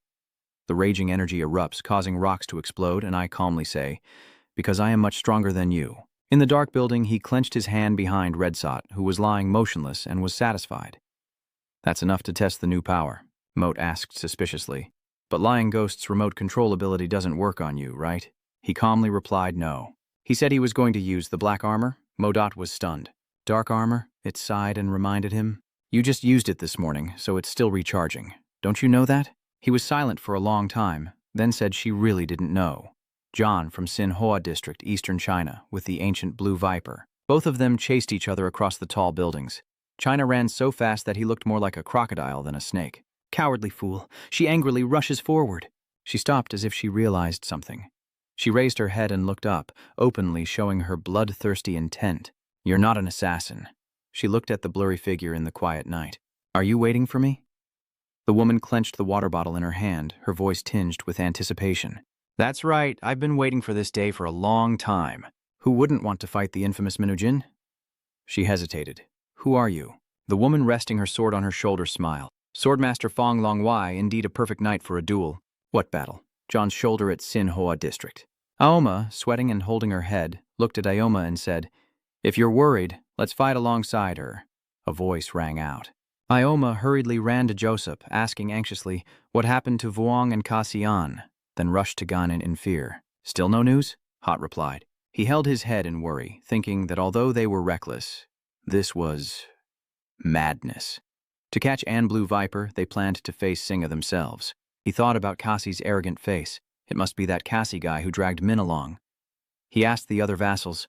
The raging energy erupts, causing rocks to explode, and I calmly say, "Because I am much stronger than you." In the dark building, he clenched his hand behind Redsot, who was lying motionless and was satisfied. "That's enough to test the new power," Moat asked suspiciously. "But Lying Ghost's remote control ability doesn't work on you, right?" He calmly replied no. He said he was going to use the black armor. Modot was stunned. "Dark armor?" It sighed and reminded him. "You just used it this morning, so it's still recharging. Don't you know that?" He was silent for a long time, then said she really didn't know. John from Sinhua District, Eastern China, with the ancient Blue Viper. Both of them chased each other across the tall buildings. China ran so fast that he looked more like a crocodile than a snake. "Cowardly fool." She angrily rushes forward. She stopped as if she realized something. She raised her head and looked up, openly showing her bloodthirsty intent. "You're not an assassin." She looked at the blurry figure in the quiet night. "Are you waiting for me?" The woman clenched the water bottle in her hand, her voice tinged with anticipation. "That's right, I've been waiting for this day for a long time. Who wouldn't want to fight the infamous Minujin?" She hesitated. "Who are you?" The woman resting her sword on her shoulder smiled. "Swordmaster Fong Longwei, indeed a perfect knight for a duel." "What battle?" "John's shoulder at Sinhua District." Aoma, sweating and holding her head, looked at Ioma and said, "If you're worried, let's fight alongside her." A voice rang out. Ioma hurriedly ran to Joseph, asking anxiously what happened to Vuong and Cassian, then rushed to Ganin in fear. "Still no news?" Hot replied. He held his head in worry, thinking that although they were reckless, this was madness. To catch Anne Blue Viper, they planned to face Singa themselves. He thought about Cassie's arrogant face. It must be that Cassie guy who dragged Min along. He asked the other vassals,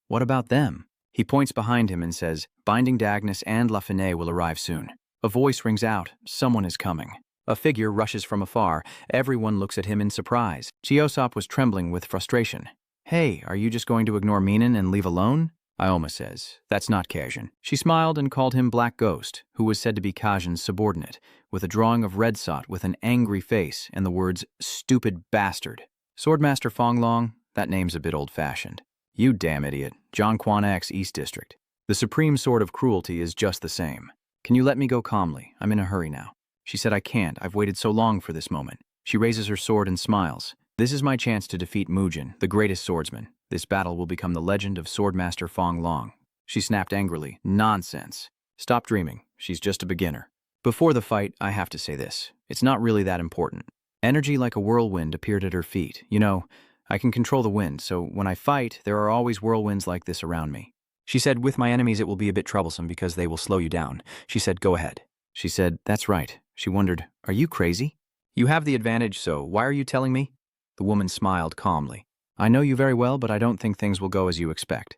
"What about them?" He points behind him and says, "Binding Dagnus and Lafine will arrive soon." A voice rings out, "Someone is coming." A figure rushes from afar. Everyone looks at him in surprise. Chiosop was trembling with frustration. "Hey, are you just going to ignore Minin and leave alone?" Ioma says, "That's not Kajin." She smiled and called him Black Ghost, who was said to be Kajin's subordinate, with a drawing of Red Sot with an angry face and the words, "Stupid bastard." Swordmaster Fonglong, that name's a bit old-fashioned. "You damn idiot, John Quan X, East District. The supreme sword of cruelty is just the same. Can you let me go calmly? I'm in a hurry now." She said, "I can't. I've waited so long for this moment." She raises her sword and smiles. "This is my chance to defeat Mujin, the greatest swordsman. This battle will become the legend of Swordmaster Fong Long." She snapped angrily, "Nonsense. Stop dreaming. She's just a beginner." Before the fight, I have to say this. It's not really that important. Energy like a whirlwind appeared at her feet. You know, I can control the wind, so when I fight, there are always whirlwinds like this around me. She said, "With my enemies it will be a bit troublesome because they will slow you down." She said, "Go ahead." She said, "That's right." She wondered, "Are you crazy? You have the advantage, so why are you telling me?" The woman smiled calmly. "I know you very well, but I don't think things will go as you expect."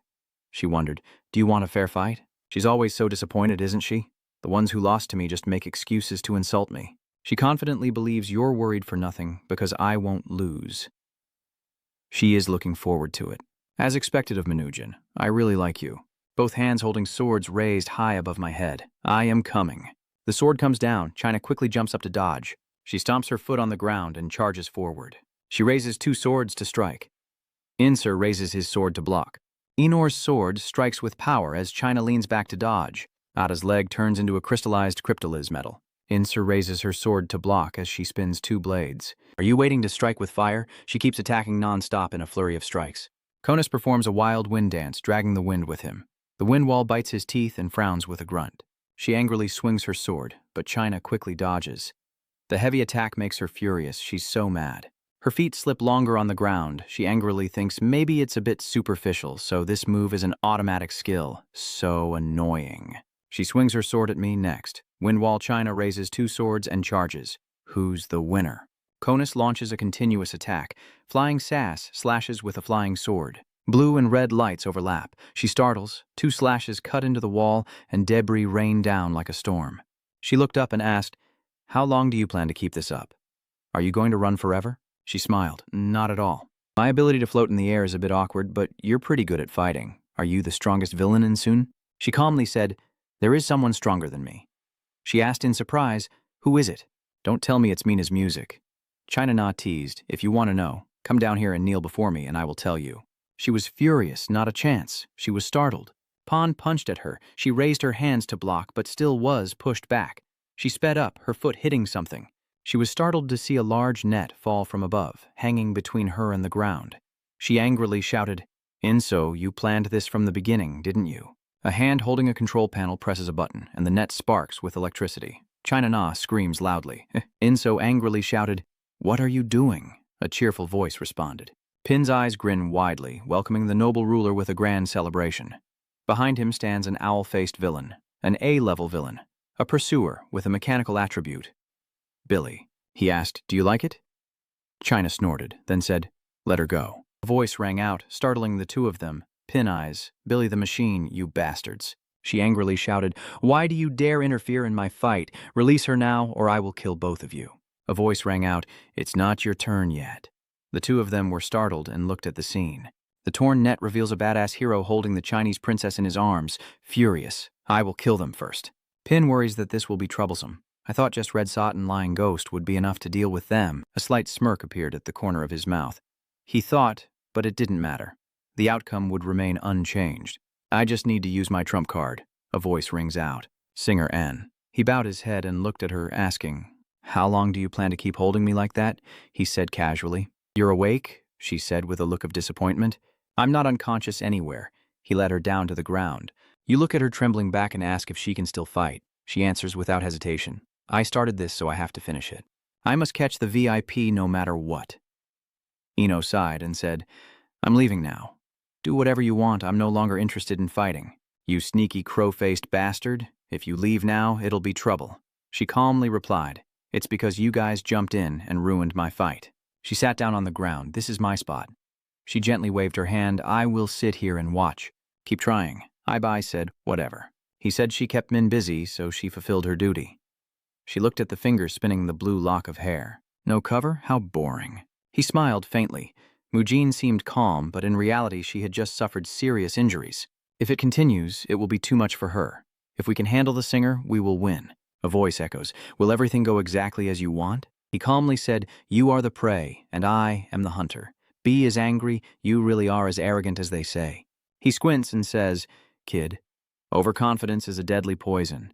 She wondered, "Do you want a fair fight?" She's always so disappointed, isn't she? The ones who lost to me just make excuses to insult me. She confidently believes you're worried for nothing because I won't lose. She is looking forward to it. As expected of Manujin, I really like you. Both hands holding swords raised high above my head. I am coming. The sword comes down. China quickly jumps up to dodge. She stomps her foot on the ground and charges forward. She raises two swords to strike. Insur raises his sword to block. Enor's sword strikes with power as China leans back to dodge. Ada's leg turns into a crystallized cryptolis metal. Insur raises her sword to block as she spins two blades. "Are you waiting to strike with fire?" She keeps attacking non-stop in a flurry of strikes. Konus performs a wild wind dance, dragging the wind with him. The wind wall bites his teeth and frowns with a grunt. She angrily swings her sword, but China quickly dodges. The heavy attack makes her furious. She's so mad. Her feet slip longer on the ground. She angrily thinks maybe it's a bit superficial, so this move is an automatic skill. So annoying. She swings her sword at me next. Windwall China raises two swords and charges. Who's the winner? Konus launches a continuous attack. Flying Sass slashes with a flying sword. Blue and red lights overlap. She startles. Two slashes cut into the wall, and debris rain down like a storm. She looked up and asked, "How long do you plan to keep this up? Are you going to run forever?" She smiled. "Not at all. My ability to float in the air is a bit awkward, but you're pretty good at fighting. Are you the strongest villain in Sun?" She calmly said, "There is someone stronger than me." She asked in surprise, "Who is it?" "Don't tell me it's Mina's music." China Na teased, "If you want to know, come down here and kneel before me and I will tell you." She was furious, not a chance. She was startled. Pan punched at her. She raised her hands to block, but still was pushed back. She sped up, her foot hitting something. She was startled to see a large net fall from above, hanging between her and the ground. She angrily shouted, "Inso, you planned this from the beginning, didn't you?" A hand holding a control panel presses a button, and the net sparks with electricity. China Na screams loudly. Inso angrily shouted, "What are you doing?" A cheerful voice responded. Pin's eyes grin widely, welcoming the noble ruler with a grand celebration. Behind him stands an owl-faced villain, an A-level villain, a pursuer with a mechanical attribute. "Billy," he asked, "do you like it?" China snorted, then said, "Let her go." A voice rang out, startling the two of them. "Pin Eyes, Billy the Machine, you bastards." She angrily shouted, "Why do you dare interfere in my fight? Release her now, or I will kill both of you." A voice rang out, "It's not your turn yet." The two of them were startled and looked at the scene. The torn net reveals a badass hero holding the Chinese princess in his arms, furious. "I will kill them first." Pin worries that this will be troublesome. "I thought just Red Sot and Lying Ghost would be enough to deal with them." A slight smirk appeared at the corner of his mouth. He thought, but it didn't matter. The outcome would remain unchanged. "I just need to use my trump card." A voice rings out. Singer N. He bowed his head and looked at her, asking, "How long do you plan to keep holding me like that?" He said casually. "You're awake?" she said with a look of disappointment. I'm not unconscious anywhere. He led her down to the ground. You look at her trembling back and ask if she can still fight. She answers without hesitation. I started this, so I have to finish it. I must catch the VIP no matter what. Ino sighed and said, I'm leaving now. Do whatever you want, I'm no longer interested in fighting. You sneaky crow-faced bastard. If you leave now, it'll be trouble. She calmly replied, It's because you guys jumped in and ruined my fight. She sat down on the ground. This is my spot. She gently waved her hand. I will sit here and watch. Keep trying. Ibai said, whatever. He said she kept Min busy, so she fulfilled her duty. She looked at the fingers spinning the blue lock of hair. No cover? How boring. He smiled faintly. Mujin seemed calm, but in reality she had just suffered serious injuries. If it continues, it will be too much for her. If we can handle the singer, we will win. A voice echoes, Will everything go exactly as you want? He calmly said, You are the prey, and I am the hunter. Be as angry, you really are as arrogant as they say. He squints and says, Kid, overconfidence is a deadly poison.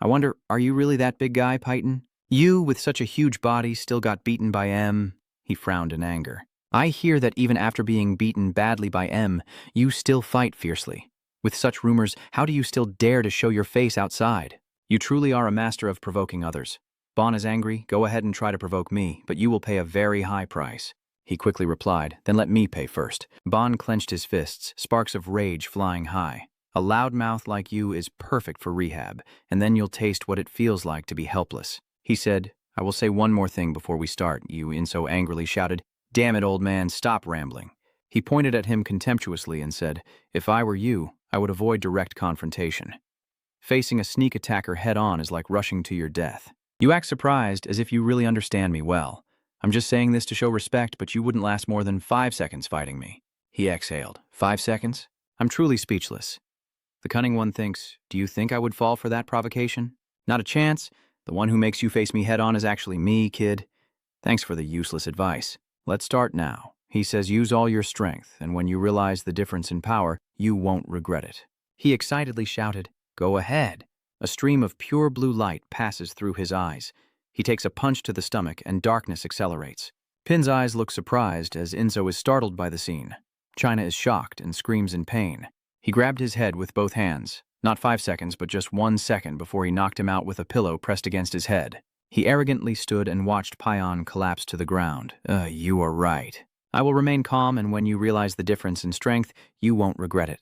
I wonder, are you really that big guy, Python? You, with such a huge body, still got beaten by M. He frowned in anger. I hear that even after being beaten badly by M, you still fight fiercely. With such rumors, how do you still dare to show your face outside? You truly are a master of provoking others. Bon is angry, go ahead and try to provoke me, but you will pay a very high price. He quickly replied, Then let me pay first. Bon clenched his fists, sparks of rage flying high. A loudmouth like you is perfect for rehab, and then you'll taste what it feels like to be helpless. He said, I will say one more thing before we start, you Inso angrily shouted. Damn it, old man, stop rambling. He pointed at him contemptuously and said, If I were you, I would avoid direct confrontation. Facing a sneak attacker head-on is like rushing to your death. You act surprised, as if you really understand me well. I'm just saying this to show respect, but you wouldn't last more than 5 seconds fighting me. He exhaled. 5 seconds? I'm truly speechless. The cunning one thinks, Do you think I would fall for that provocation? Not a chance. The one who makes you face me head-on is actually me, kid. Thanks for the useless advice. Let's start now. He says use all your strength, and when you realize the difference in power, you won't regret it. He excitedly shouted, Go ahead. A stream of pure blue light passes through his eyes. He takes a punch to the stomach, and darkness accelerates. Pin's eyes look surprised as Inzo is startled by the scene. China is shocked and screams in pain. He grabbed his head with both hands. Not 5 seconds, but just 1 second before he knocked him out with a pillow pressed against his head. He arrogantly stood and watched Payan collapse to the ground. You are right. I will remain calm, and when you realize the difference in strength, you won't regret it.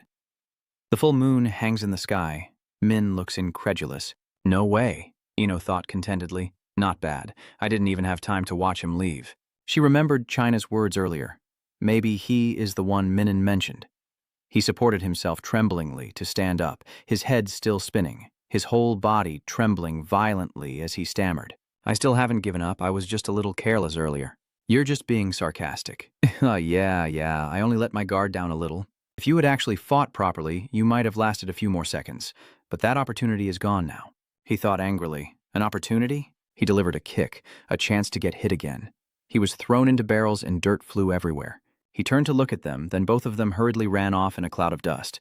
The full moon hangs in the sky. Min looks incredulous. No way, Ino thought contentedly. Not bad. I didn't even have time to watch him leave. She remembered China's words earlier. Maybe he is the one Minnan mentioned. He supported himself tremblingly to stand up, his head still spinning, his whole body trembling violently as he stammered. I still haven't given up. I was just a little careless earlier. You're just being sarcastic. Yeah, I only let my guard down a little. If you had actually fought properly, you might have lasted a few more seconds, but that opportunity is gone now. He thought angrily. An opportunity? He delivered a kick, a chance to get hit again. He was thrown into barrels and dirt flew everywhere. He turned to look at them, then both of them hurriedly ran off in a cloud of dust.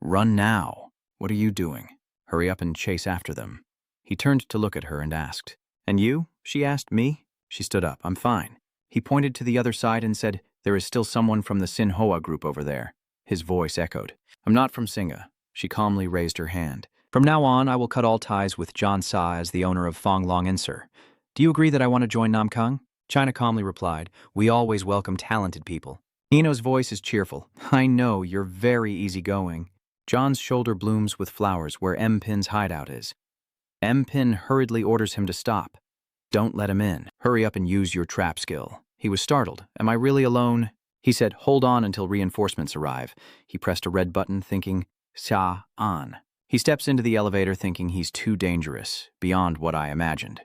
Run now. What are you doing? Hurry up and chase after them. He turned to look at her and asked, And you? She asked. Me? She stood up. I'm fine. He pointed to the other side and said, There is still someone from the Sinhoa group over there. His voice echoed. I'm not from Singa. She calmly raised her hand. From now on, I will cut all ties with John Sa as the owner of Fong Long Insur. Do you agree that I want to join Namkang? China calmly replied, We always welcome talented people. Ino's voice is cheerful. I know, you're very easygoing. John's shoulder blooms with flowers where M. Pin's hideout is. M. Pin hurriedly orders him to stop. Don't let him in. Hurry up and use your trap skill. He was startled. Am I really alone? He said, Hold on until reinforcements arrive. He pressed a red button, thinking, Sa on. He steps into the elevator thinking he's too dangerous, beyond what I imagined.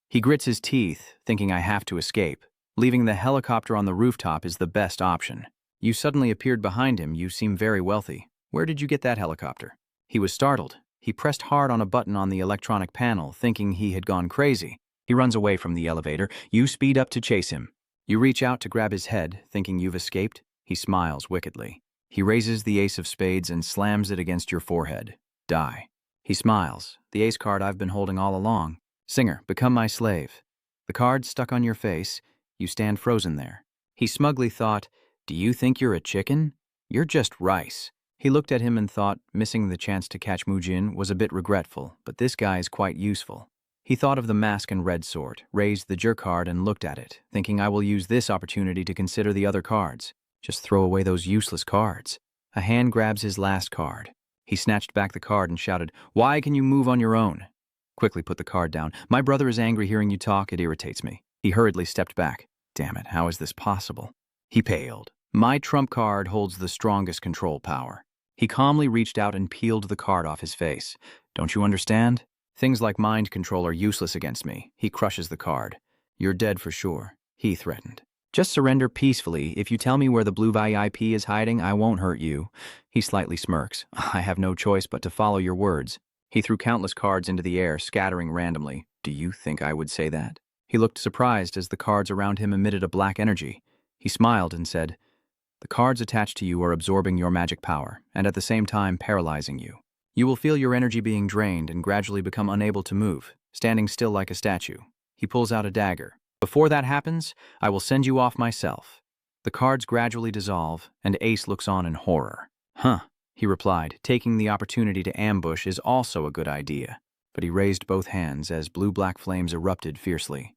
He grits his teeth, thinking I have to escape. Leaving the helicopter on the rooftop is the best option. You suddenly appeared behind him. You seem very wealthy. Where did you get that helicopter? He was startled. He pressed hard on a button on the electronic panel, thinking he had gone crazy. He runs away from the elevator. You speed up to chase him. You reach out to grab his head, thinking you've escaped. He smiles wickedly. He raises the ace of spades and slams it against your forehead. Die. He smiles. The ace card I've been holding all along. Singer, become my slave. The card stuck on your face. You stand frozen there. He smugly thought, "Do you think you're a chicken? You're just rice." He looked at him and thought missing the chance to catch Mujin was a bit regretful, but this guy is quite useful. He thought of the mask and red sword, raised the jerk card and looked at it, thinking I will use this opportunity to consider the other cards. Just throw away those useless cards. A hand grabs his last card. He snatched back the card and shouted, "Why can you move on your own?" Quickly put the card down. "My brother is angry hearing you talk. It irritates me." He hurriedly stepped back. Damn it, how is this possible? He paled. My trump card holds the strongest control power. He calmly reached out and peeled the card off his face. Don't you understand? Things like mind control are useless against me. He crushes the card. You're dead for sure, he threatened. Just surrender peacefully. If you tell me where the blue VIP is hiding, I won't hurt you. He slightly smirks. I have no choice but to follow your words. He threw countless cards into the air, scattering randomly. Do you think I would say that? He looked surprised as the cards around him emitted a black energy. He smiled and said, the cards attached to you are absorbing your magic power, and at the same time paralyzing you. You will feel your energy being drained and gradually become unable to move, standing still like a statue. He pulls out a dagger. Before that happens, I will send you off myself. The cards gradually dissolve, and Ace looks on in horror. Huh, he replied, taking the opportunity to ambush is also a good idea. But he raised both hands as blue-black flames erupted fiercely.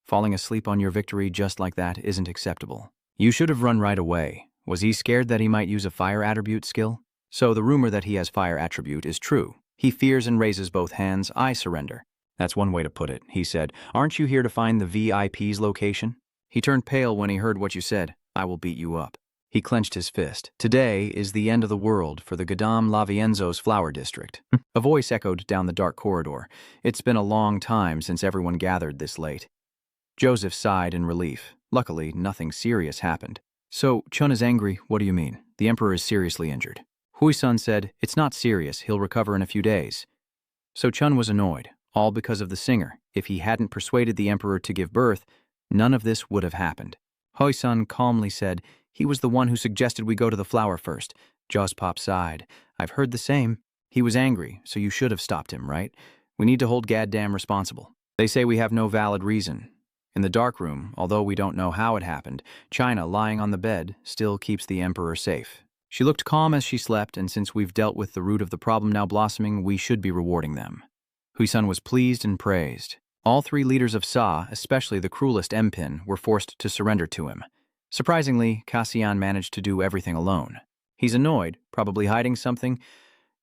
Falling asleep on your victory just like that isn't acceptable. You should have run right away. Was he scared that he might use a fire attribute skill? So the rumor that he has fire attribute is true. He fears and raises both hands. I surrender. That's one way to put it, he said. Aren't you here to find the VIP's location? He turned pale when he heard what you said. I will beat you up. He clenched his fist. Today is the end of the world for the Gadam Lavienzo's flower district. A voice echoed down the dark corridor. It's been a long time since everyone gathered this late. Joseph sighed in relief. Luckily, nothing serious happened. So, Chun is angry, what do you mean? The Emperor is seriously injured. Hui-sun said, it's not serious, he'll recover in a few days. So Chun was annoyed, all because of the singer. If he hadn't persuaded the Emperor to give birth, none of this would have happened. Hui-sun calmly said, he was the one who suggested we go to the flower first. Jawspop sighed. I've heard the same. He was angry, so you should have stopped him, right? We need to hold Gaddam responsible. They say we have no valid reason. In the dark room, although we don't know how it happened, China, lying on the bed, still keeps the Emperor safe. She looked calm as she slept, and since we've dealt with the root of the problem now blossoming, we should be rewarding them. Hui-sun was pleased and praised. All three leaders of Sa, especially the cruelest Empin, were forced to surrender to him. Surprisingly, Cassian managed to do everything alone. He's annoyed, probably hiding something.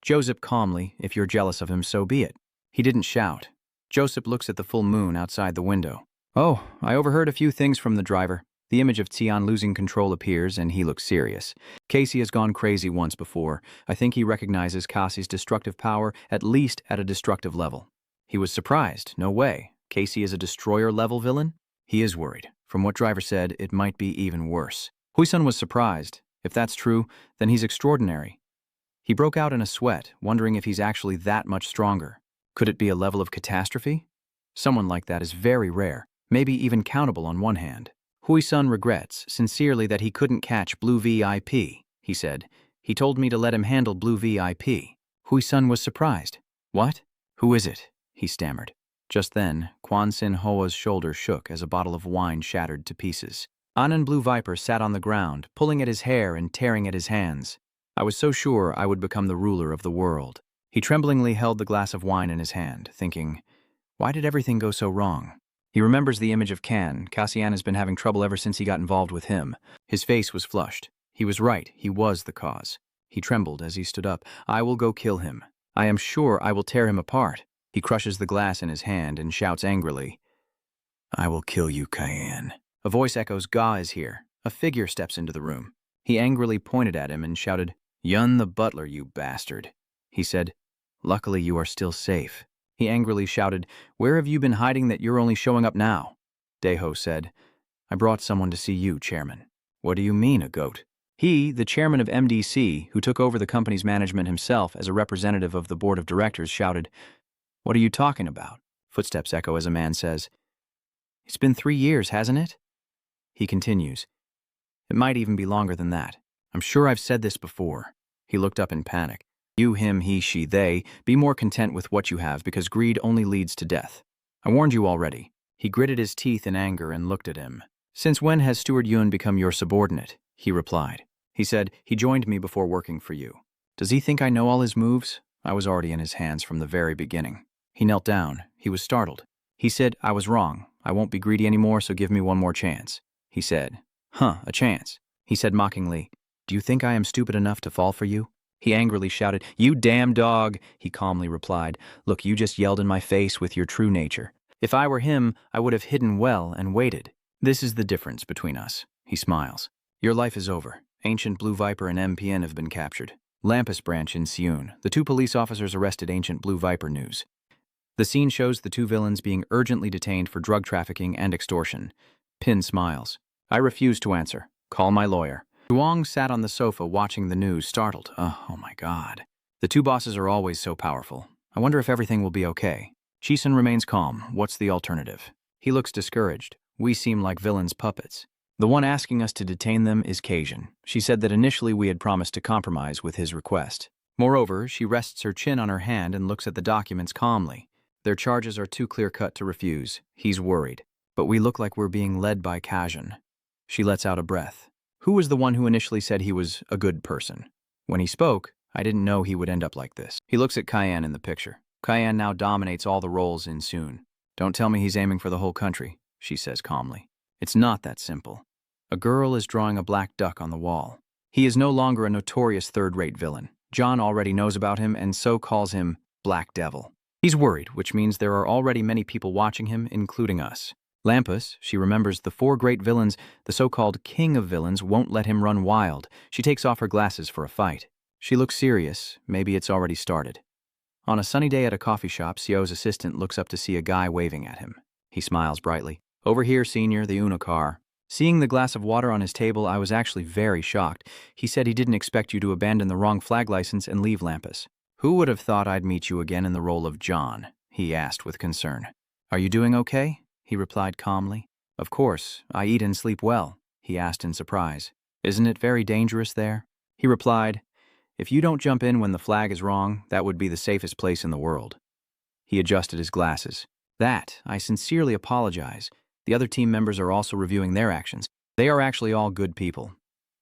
Joseph calmly, if you're jealous of him, so be it. He didn't shout. Joseph looks at the full moon outside the window. Oh, I overheard a few things from the driver. The image of Tian losing control appears, and he looks serious. Casey has gone crazy once before. I think he recognizes Cassie's destructive power, at least at a destructive level. He was surprised. No way. Casey is a destroyer-level villain? He is worried. From what driver said, it might be even worse. Hui-sun was surprised. If that's true, then he's extraordinary. He broke out in a sweat, wondering if he's actually that much stronger. Could it be a level of catastrophe? Someone like that is very rare. Maybe even countable on one hand. Hui-sun regrets, sincerely, that he couldn't catch Blue VIP, he said. He told me to let him handle Blue VIP. Hui-sun was surprised. What? Who is it? He stammered. Just then, Quan Sin Hoa's shoulder shook as a bottle of wine shattered to pieces. Anan Blue Viper sat on the ground, pulling at his hair and tearing at his hands. I was so sure I would become the ruler of the world. He tremblingly held the glass of wine in his hand, thinking, why did everything go so wrong? He remembers the image of Can. Cassian has been having trouble ever since he got involved with him. His face was flushed. He was right. He was the cause. He trembled as he stood up. I will go kill him. I am sure I will tear him apart. He crushes the glass in his hand and shouts angrily, I will kill you, Cayenne. A voice echoes, Ga is here. A figure steps into the room. He angrily pointed at him and shouted, Yun the butler, you bastard. He said, luckily you are still safe. He angrily shouted, where have you been hiding that you're only showing up now? Daeho said, I brought someone to see you, chairman. What do you mean, a goat? He, the chairman of MDC, who took over the company's management himself as a representative of the board of directors, shouted, what are you talking about? Footsteps echo as a man says, it's been 3 years, hasn't it? He continues, it might even be longer than that. I'm sure I've said this before. He looked up in panic. You, him, he, she, they, be more content with what you have because greed only leads to death. I warned you already. He gritted his teeth in anger and looked at him. Since when has Steward Yun become your subordinate? He replied. He said, he joined me before working for you. Does he think I know all his moves? I was already in his hands from the very beginning. He knelt down. He was startled. He said, I was wrong. I won't be greedy anymore, so give me one more chance. He said, a chance. He said mockingly, do you think I am stupid enough to fall for you? He angrily shouted, you damn dog. He calmly replied, look, you just yelled in my face with your true nature. If I were him, I would have hidden well and waited. This is the difference between us. He smiles. Your life is over. Ancient Blue Viper and MPN have been captured. Lampus branch in Seoul. The 2 police officers arrested Ancient Blue Viper news. The scene shows the 2 villains being urgently detained for drug trafficking and extortion. Pin smiles. I refuse to answer. Call my lawyer. Duong sat on the sofa watching the news, startled. Oh my God. The 2 bosses are always so powerful. I wonder if everything will be okay. Chisun remains calm. What's the alternative? He looks discouraged. We seem like villains' puppets. The one asking us to detain them is Kajun. She said that initially we had promised to compromise with his request. Moreover, she rests her chin on her hand and looks at the documents calmly. Their charges are too clear-cut to refuse. He's worried. But we look like we're being led by Kajun. She lets out a breath. Who was the one who initially said he was a good person? When he spoke, I didn't know he would end up like this. He looks at Cayenne in the picture. Cayenne now dominates all the roles in Soon. Don't tell me he's aiming for the whole country, she says calmly. It's not that simple. A girl is drawing a black duck on the wall. He is no longer a notorious third-rate villain. John already knows about him and so calls him Black Devil. He's worried, which means there are already many people watching him, including us. Lampus, she remembers the 4 great villains, the so-called king of villains, won't let him run wild. She takes off her glasses for a fight. She looks serious. Maybe it's already started. On a sunny day at a coffee shop, Sio's assistant looks up to see a guy waving at him. He smiles brightly. Over here, senior, the Uno car. Seeing the glass of water on his table, I was actually very shocked. He said he didn't expect you to abandon the wrong flag license and leave Lampus. Who would have thought I'd meet you again in the role of John? He asked with concern. Are you doing okay? He replied calmly. Of course, I eat and sleep well, he asked in surprise. Isn't it very dangerous there? He replied, if you don't jump in when the flag is wrong, that would be the safest place in the world. He adjusted his glasses. I sincerely apologize. The other team members are also reviewing their actions. They are actually all good people.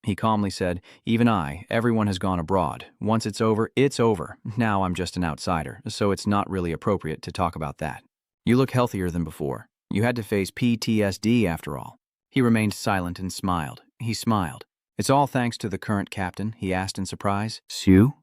He calmly said, even everyone has gone abroad. Once it's over, it's over. Now I'm just an outsider, so it's not really appropriate to talk about that. You look healthier than before. You had to face PTSD after all. He remained silent and smiled. He smiled. It's all thanks to the current captain, he asked in surprise. Sue?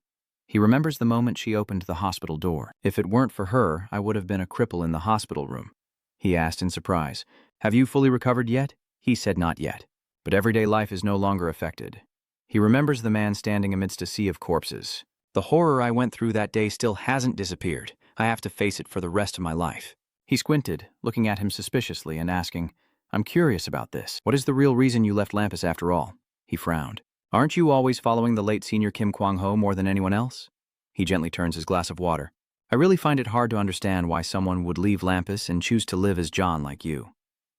He remembers the moment she opened the hospital door. If it weren't for her, I would have been a cripple in the hospital room. He asked in surprise. Have you fully recovered yet? He said not yet. But everyday life is no longer affected. He remembers the man standing amidst a sea of corpses. The horror I went through that day still hasn't disappeared. I have to face it for the rest of my life. He squinted, looking at him suspiciously and asking, I'm curious about this. What is the real reason you left Lampus after all? He frowned. Aren't you always following the late senior Kim Kwang-ho more than anyone else? He gently turns his glass of water. I really find it hard to understand why someone would leave Lampus and choose to live as John like you.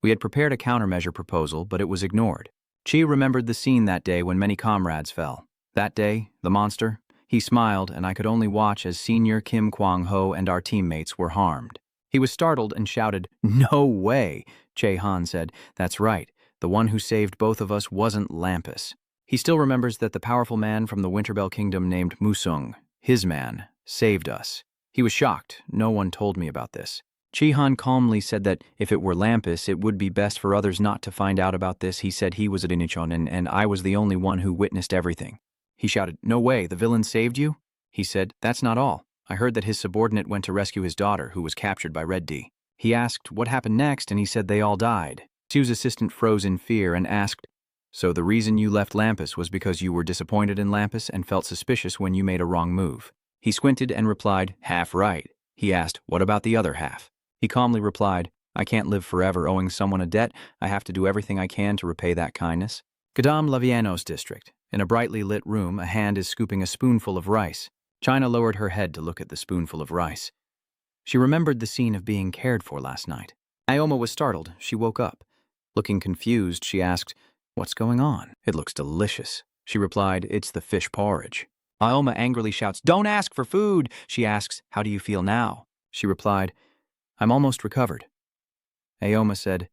We had prepared a countermeasure proposal, but it was ignored. Chi remembered the scene that day when many comrades fell. That day, the monster, he smiled, and I could only watch as senior Kim Kwang-ho and our teammates were harmed. He was startled and shouted, No way! Che-han said, That's right. The one who saved both of us wasn't Lampus. He still remembers that the powerful man from the Winterbell Kingdom named Musung, his man, saved us. He was shocked. No one told me about this. Chi-han calmly said that if it were Lampus, it would be best for others not to find out about this. He said he was at Inichon and I was the only one who witnessed everything. He shouted, No way, the villain saved you? He said, That's not all. I heard that his subordinate went to rescue his daughter, who was captured by Red D. He asked what happened next, and he said they all died. Sue's assistant froze in fear and asked, So the reason you left Lampus was because you were disappointed in Lampus and felt suspicious when you made a wrong move? He squinted and replied, Half right. He asked, What about the other half? He calmly replied, I can't live forever owing someone a debt. I have to do everything I can to repay that kindness. Gadam Lavianos district. In a brightly lit room, a hand is scooping a spoonful of rice. China lowered her head to look at the spoonful of rice. She remembered the scene of being cared for last night. Ioma was startled. She woke up. Looking confused, she asked, What's going on? It looks delicious. She replied, It's the fish porridge. Ioma angrily shouts, Don't ask for food! She asks, How do you feel now? She replied, I'm almost recovered. Aoma said,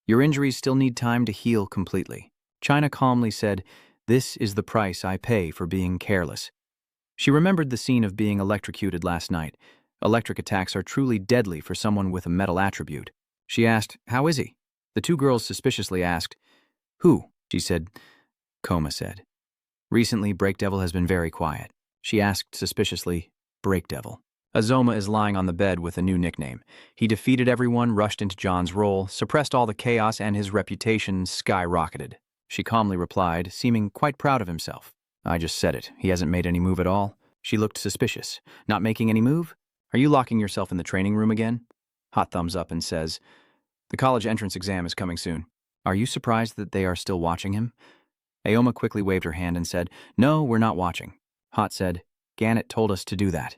Your injuries still need time to heal completely. China calmly said, "This is the price I pay for being careless." She remembered the scene of being electrocuted last night. Electric attacks are truly deadly for someone with a metal attribute. She asked, "How is he?" The two girls suspiciously asked, "Who?" She said, Coma said. "Recently, Breakdevil has been very quiet." She asked suspiciously, "Breakdevil." Azoma is lying on the bed with a new nickname. He defeated everyone, rushed into John's role, suppressed all the chaos, and his reputation skyrocketed. She calmly replied, seeming quite proud of himself. "I just said it. He hasn't made any move at all." She looked suspicious. "Not making any move? Are you locking yourself in the training room again?" Hot thumbs up and says, "The college entrance exam is coming soon." Are you surprised that they are still watching him? Aoma quickly waved her hand and said, "No, we're not watching." Hot said, "Gannett told us to do that."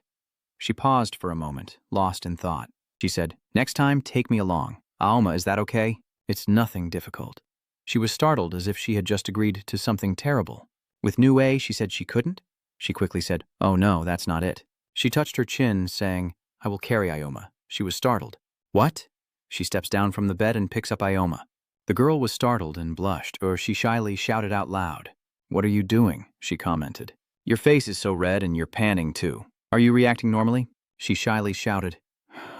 She paused for a moment, lost in thought. She said, "Next time, take me along." "Aoma, is that okay?" "It's nothing difficult." She was startled as if she had just agreed to something terrible. With New A, she said she couldn't? She quickly said, "Oh no, that's not it." She touched her chin, saying, "I will carry Ioma." She was startled. "What?" She steps down from the bed and picks up Ioma. The girl was startled and blushed, or she shyly shouted out loud. "What are you doing?" she commented. "Your face is so red and you're panning too. Are you reacting normally?" She shyly shouted,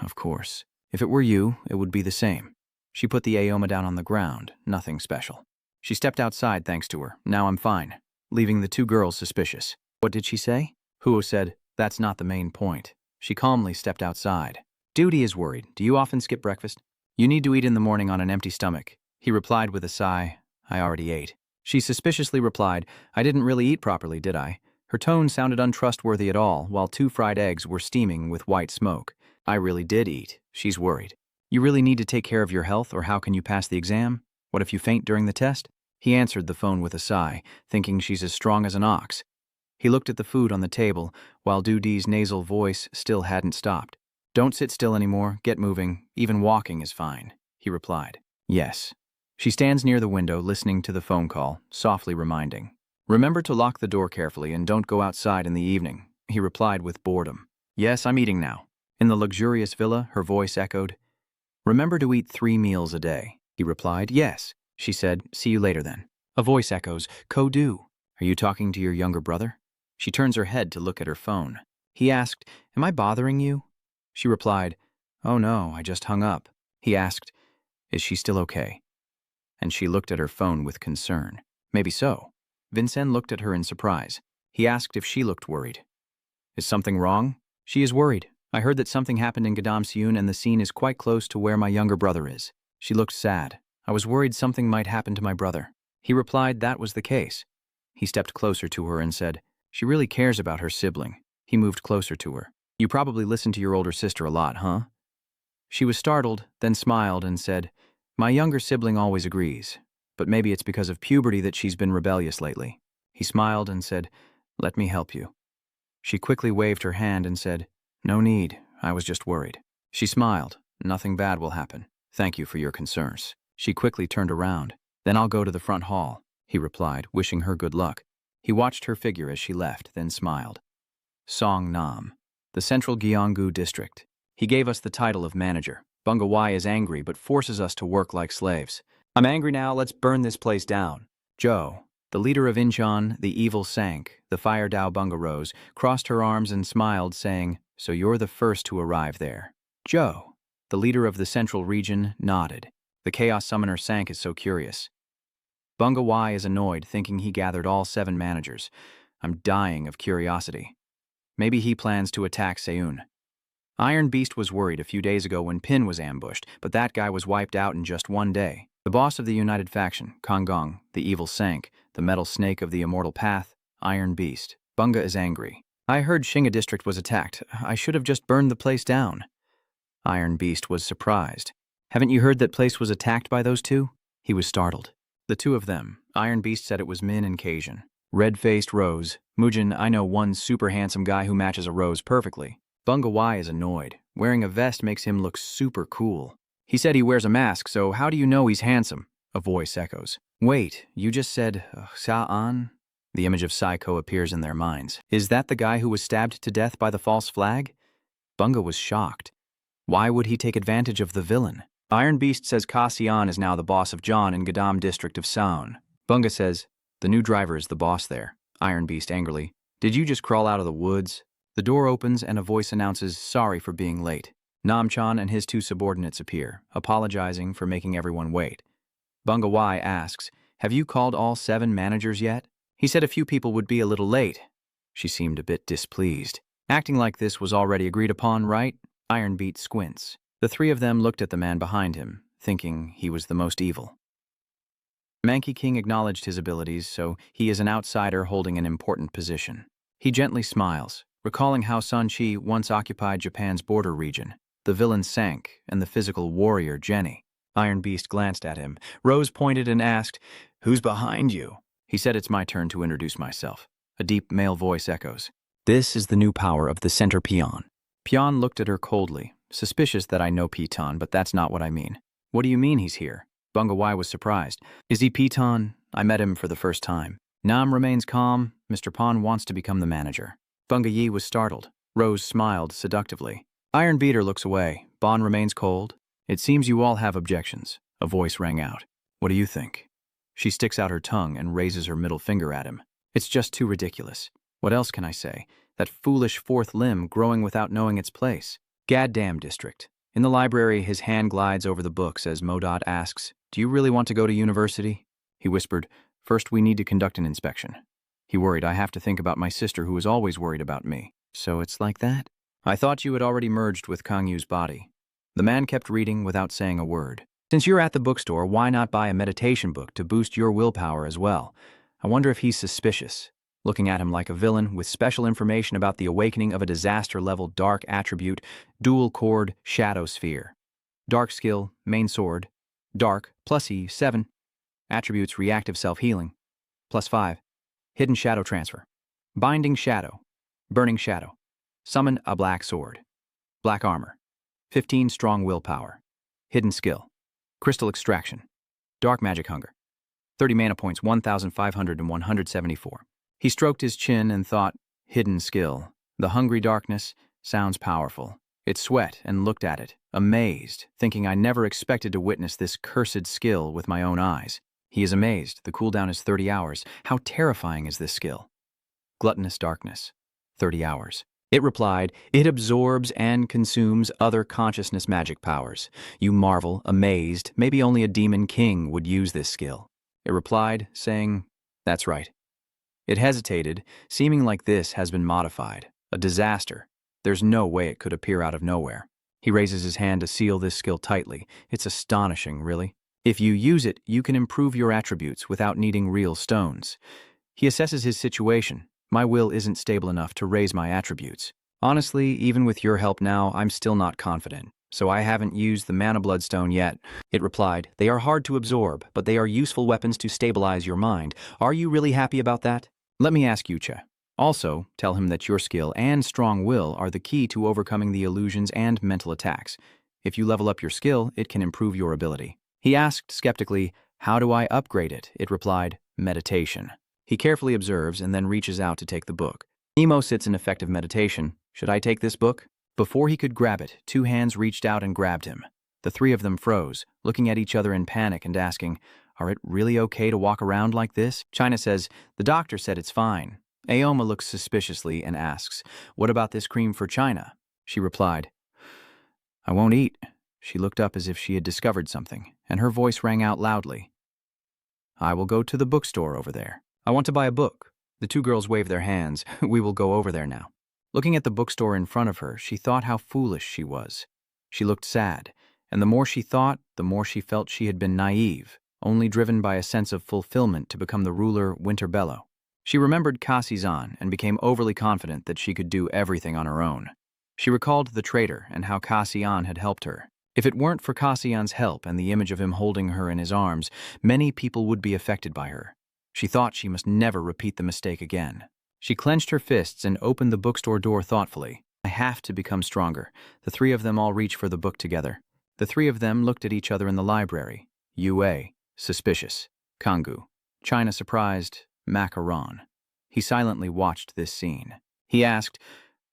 "Of course. If it were you, it would be the same." She put the Aoma down on the ground, nothing special. She stepped outside thanks to her. "Now I'm fine," leaving the two girls suspicious. What did she say? Huo said, "That's not the main point." She calmly stepped outside. Duty is worried. "Do you often skip breakfast?" "You need to eat in the morning on an empty stomach." He replied with a sigh, "I already ate." She suspiciously replied, "I didn't really eat properly, did I?" Her tone sounded untrustworthy at all, while 2 fried eggs were steaming with white smoke. "I really did eat." She's worried. "You really need to take care of your health, or how can you pass the exam? What if you faint during the test?" He answered the phone with a sigh, thinking she's as strong as an ox. He looked at the food on the table, while Dudi's nasal voice still hadn't stopped. "Don't sit still anymore, get moving, even walking is fine," he replied. "Yes." She stands near the window, listening to the phone call, softly reminding. "Remember to lock the door carefully and don't go outside in the evening," he replied with boredom. "Yes, I'm eating now." In the luxurious villa, her voice echoed. "Remember to eat 3 meals a day," he replied. "Yes." She said, "See you later then." A voice echoes, "Ko-do." "Are you talking to your younger brother?" She turns her head to look at her phone. He asked, "Am I bothering you?" She replied, "Oh no, I just hung up." He asked, "Is she still okay?" And she looked at her phone with concern. "Maybe so." Vincent looked at her in surprise. He asked if she looked worried. "Is something wrong?" "She is worried. I heard that something happened in Gadam-Seun and the scene is quite close to where my younger brother is." She looked sad. "I was worried something might happen to my brother." He replied that was the case. He stepped closer to her and said, "She really cares about her sibling." He moved closer to her. "You probably listen to your older sister a lot, huh?" She was startled, then smiled and said, "My younger sibling always agrees, but maybe it's because of puberty that she's been rebellious lately." He smiled and said, "Let me help you." She quickly waved her hand and said, "No need, I was just worried." She smiled. "Nothing bad will happen. Thank you for your concerns." She quickly turned around. "Then I'll go to the front hall," he replied, wishing her good luck. He watched her figure as she left, then smiled. Song Nam, the Central Gyeonggu District. He gave us the title of manager. Bunga Y is angry but forces us to work like slaves. "I'm angry now, let's burn this place down." Joe, the leader of Incheon, the evil sank, the fire Dao Bunga rose, crossed her arms and smiled, saying, "So you're the first to arrive there." Joe, the leader of the central region, nodded. The chaos summoner sank is so curious. Bunga Y is annoyed, thinking he gathered all 7 managers. I'm dying of curiosity. Maybe he plans to attack Seun. Iron Beast was worried a few days ago when Pin was ambushed, but that guy was wiped out in just 1 day. The boss of the United Faction, Kangong, the evil sank, the metal snake of the immortal path, Iron Beast. Bunga is angry. "I heard Shinga District was attacked. I should have just burned the place down." Iron Beast was surprised. "Haven't you heard that place was attacked by those 2? He was startled. The 2 of them. Iron Beast said it was Min and Cajun. Red-faced Rose. "Mujin, I know one super handsome guy who matches a Rose perfectly." Bunga Y is annoyed. Wearing a vest makes him look super cool. "He said he wears a mask, so how do you know he's handsome?" A voice echoes. "Wait, you just said, Sa'an?" The image of Psycho appears in their minds. "Is that the guy who was stabbed to death by the false flag?" Bunga was shocked. Why would he take advantage of the villain? Iron Beast says Cassian is now the boss of John in Gadam district of Saon. Bunga says, the new driver is the boss there. Iron Beast angrily, did you just crawl out of the woods? The door opens and a voice announces, sorry for being late. Namchan and his two subordinates appear, apologizing for making everyone wait. Bunga Y asks, have you called all 7 managers yet? He said a few people would be a little late. She seemed a bit displeased. Acting like this was already agreed upon, right? Iron Beast squints. The 3 of them looked at the man behind him, thinking he was the most evil. Monkey King acknowledged his abilities, so he is an outsider holding an important position. He gently smiles, recalling how Sun Chi once occupied Japan's border region. The villain Sank and the physical warrior Jenny. Iron Beast glanced at him. Rose pointed and asked, who's behind you? He said, it's my turn to introduce myself. A deep male voice echoes. This is the new power of the center peon. Peon looked at her coldly, suspicious that I know Piton, but that's not what I mean. What do you mean he's here? Bunga Y was surprised. Is he Piton? I met him for the first time. Nam remains calm. Mr. Pon wants to become the manager. Bunga Yi was startled. Rose smiled seductively. Iron Beater looks away. Bon remains cold. It seems you all have objections. A voice rang out. What do you think? She sticks out her tongue and raises her middle finger at him. It's just too ridiculous. What else can I say? That foolish 4th limb growing without knowing its place. Gaddamn district. In the library, his hand glides over the books as Modot asks, do you really want to go to university? He whispered, first we need to conduct an inspection. He worried, I have to think about my sister who is always worried about me. So it's like that? I thought you had already merged with Kang Yu's body. The man kept reading without saying a word. Since you're at the bookstore, why not buy a meditation book to boost your willpower as well? I wonder if he's suspicious. Looking at him like a villain with special information about the awakening of a disaster-level dark attribute, dual chord, shadow sphere. Dark skill, main sword. Dark, plus E, 7. Attributes reactive self-healing, plus 5. Hidden shadow transfer. Binding shadow. Burning shadow. Summon a black sword. Black armor. 15 strong willpower. Hidden skill. Crystal extraction. Dark magic hunger. 30 mana points, 1,500 and 174. He stroked his chin and thought, hidden skill. The hungry darkness sounds powerful. It sweat and looked at it, amazed, thinking I never expected to witness this cursed skill with my own eyes. He is amazed. The cooldown is 30 hours. How terrifying is this skill? Gluttonous darkness. 30 hours. It replied, it absorbs and consumes other consciousness magic powers. You marvel, amazed, maybe only a demon king would use this skill. It replied, saying, that's right. It hesitated, seeming like this has been modified. A disaster. There's no way it could appear out of nowhere. He raises his hand to seal this skill tightly. It's astonishing, really. If you use it, you can improve your attributes without needing real stones. He assesses his situation. My will isn't stable enough to raise my attributes. Honestly, even with your help now, I'm still not confident. So I haven't used the Mana Bloodstone yet. It replied, they are hard to absorb, but they are useful weapons to stabilize your mind. Are you really happy about that? Let me ask Yucha. Also, tell him that your skill and strong will are the key to overcoming the illusions and mental attacks. If you level up your skill, it can improve your ability. He asked skeptically, how do I upgrade it? It replied, meditation. He carefully observes and then reaches out to take the book. Nemo sits in effective meditation. Should I take this book? Before he could grab it, 2 hands reached out and grabbed him. The 3 of them froze, looking at each other in panic and asking, are it really okay to walk around like this? China says, the doctor said it's fine. Aoma looks suspiciously and asks, what about this cream for China? She replied, I won't eat. She looked up as if she had discovered something, and her voice rang out loudly. I will go to the bookstore over there. I want to buy a book. The 2 girls waved their hands. We will go over there now. Looking at the bookstore in front of her, she thought how foolish she was. She looked sad, and the more she thought, the more she felt she had been naive, only driven by a sense of fulfillment to become the ruler Winterbello. She remembered Kasizan and became overly confident that she could do everything on her own. She recalled the traitor and how Kasian had helped her. If it weren't for Kasian's help and the image of him holding her in his arms, many people would be affected by her. She thought she must never repeat the mistake again. She clenched her fists and opened the bookstore door thoughtfully. I have to become stronger. The 3 of them all reached for the book together. The 3 of them looked at each other in the library. Yue, suspicious. Kangu. China surprised. Macaron. He silently watched this scene. He asked,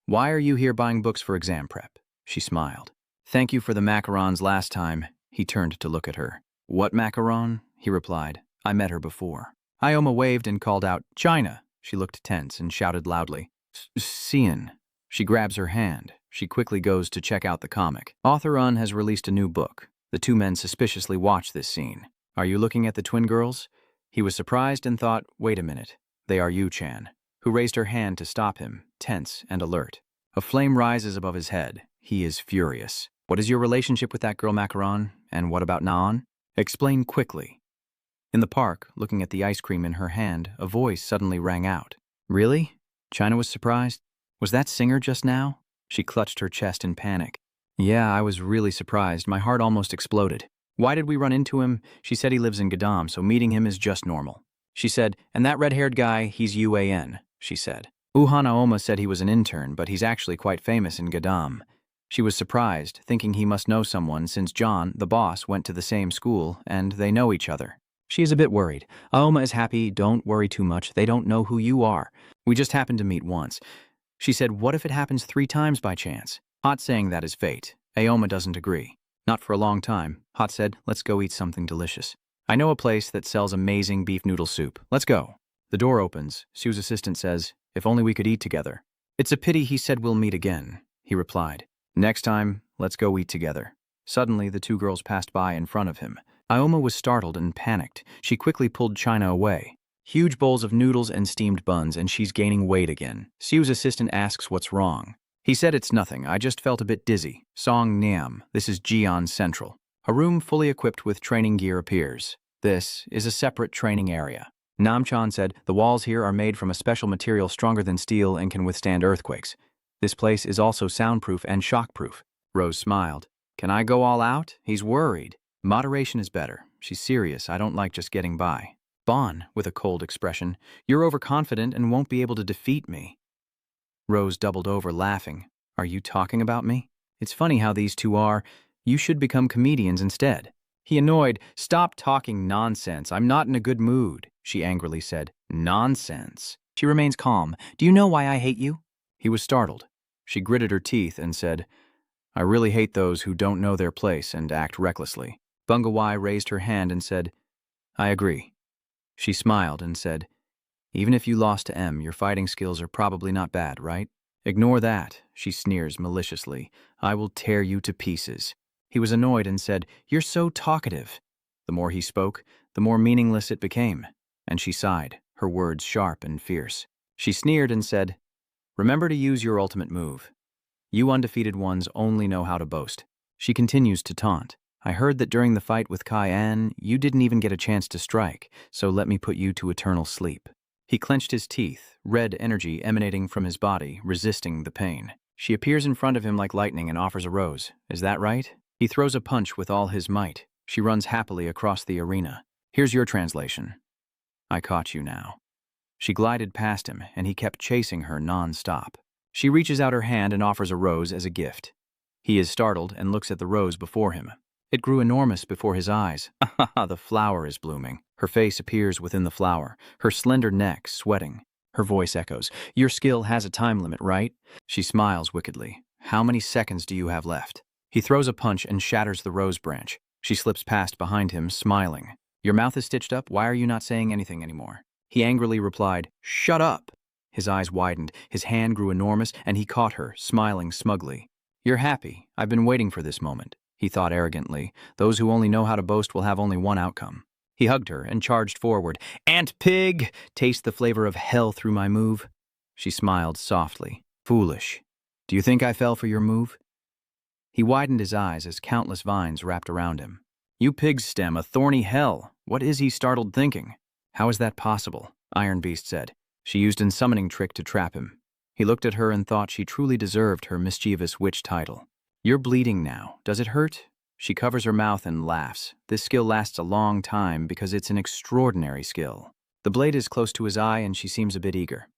why are you here buying books for exam prep? She smiled. Thank you for the macarons last time. He turned to look at her. What macaron? He replied. I met her before. Ioma waved and called out, China. She looked tense and shouted loudly, Cian. She grabs her hand. She quickly goes to check out the comic. Author Un has released a new book. The two men suspiciously watch this scene. Are you looking at the twin girls? He was surprised and thought, wait a minute. They are Yu-chan, who raised her hand to stop him, tense and alert. A flame rises above his head. He is furious. What is your relationship with that girl Macaron? And what about Naan? Explain quickly. In the park, looking at the ice cream in her hand, a voice suddenly rang out. Really? China was surprised. Was that Singer just now? She clutched her chest in panic. Yeah, I was really surprised. My heart almost exploded. Why did we run into him? She said he lives in Gadam, so meeting him is just normal. She said, and that red-haired guy, he's UAN, she said. Uhan Aoma said he was an intern, but he's actually quite famous in Gadam. She was surprised, thinking he must know someone since John, the boss, went to the same school, and they know each other. She is a bit worried. Aoma is happy, don't worry too much, they don't know who you are. We just happened to meet once. She said, what if it happens 3 times by chance? Hot saying that is fate. Aoma doesn't agree. Not for a long time. Hot said, let's go eat something delicious. I know a place that sells amazing beef noodle soup. Let's go. The door opens. Sue's assistant says, if only we could eat together. It's a pity he said we'll meet again, he replied. Next time, let's go eat together. Suddenly, the 2 girls passed by in front of him. Aoma was startled and panicked. She quickly pulled China away. Huge bowls of noodles and steamed buns, and she's gaining weight again. Sue's assistant asks what's wrong. He said it's nothing, I just felt a bit dizzy. Song Niam, this is Jian Central. A room fully equipped with training gear appears. This is a separate training area. Namchan said, the walls here are made from a special material stronger than steel and can withstand earthquakes. This place is also soundproof and shockproof. Rose smiled. Can I go all out? He's worried. Moderation is better. She's serious, I don't like just getting by. Bon, with a cold expression, you're overconfident and won't be able to defeat me. Rose doubled over, laughing. Are you talking about me? It's funny how these two are. You should become comedians instead. He annoyed. Stop talking nonsense. I'm not in a good mood, she angrily said. Nonsense. She remains calm. Do you know why I hate you? He was startled. She gritted her teeth and said, I really hate those who don't know their place and act recklessly. Bungawai raised her hand and said, I agree. She smiled and said, even if you lost to M, your fighting skills are probably not bad, right? Ignore that, she sneers maliciously. I will tear you to pieces. He was annoyed and said, you're so talkative. The more he spoke, the more meaningless it became. And she sighed, her words sharp and fierce. She sneered and said, remember to use your ultimate move. You undefeated ones only know how to boast. She continues to taunt. I heard that during the fight with Kai-An, you didn't even get a chance to strike, so let me put you to eternal sleep. He clenched his teeth, red energy emanating from his body, resisting the pain. She appears in front of him like lightning and offers a rose. Is that right? He throws a punch with all his might. She runs happily across the arena. Here's your translation. I caught you now. She glided past him, and he kept chasing her non-stop. She reaches out her hand and offers a rose as a gift. He is startled and looks at the rose before him. It grew enormous before his eyes. The flower is blooming. Her face appears within the flower, her slender neck sweating. Her voice echoes, your skill has a time limit, right? She smiles wickedly. How many seconds do you have left? He throws a punch and shatters the rose branch. She slips past behind him, smiling. Your mouth is stitched up, why are you not saying anything anymore? He angrily replied, shut up! His eyes widened, his hand grew enormous, and he caught her, smiling smugly. You're happy. I've been waiting for this moment. He thought arrogantly. Those who only know how to boast will have only one outcome. He hugged her and charged forward. Ant pig! Taste the flavor of hell through my move. She smiled softly. Foolish. Do you think I fell for your move? He widened his eyes as countless vines wrapped around him. You pig's stem, a thorny hell. What is he startled thinking? How is that possible? Iron Beast said. She used an summoning trick to trap him. He looked at her and thought she truly deserved her mischievous witch title. You're bleeding now. Does it hurt? She covers her mouth and laughs. This skill lasts a long time because it's an extraordinary skill. The blade is close to his eye and she seems a bit eager.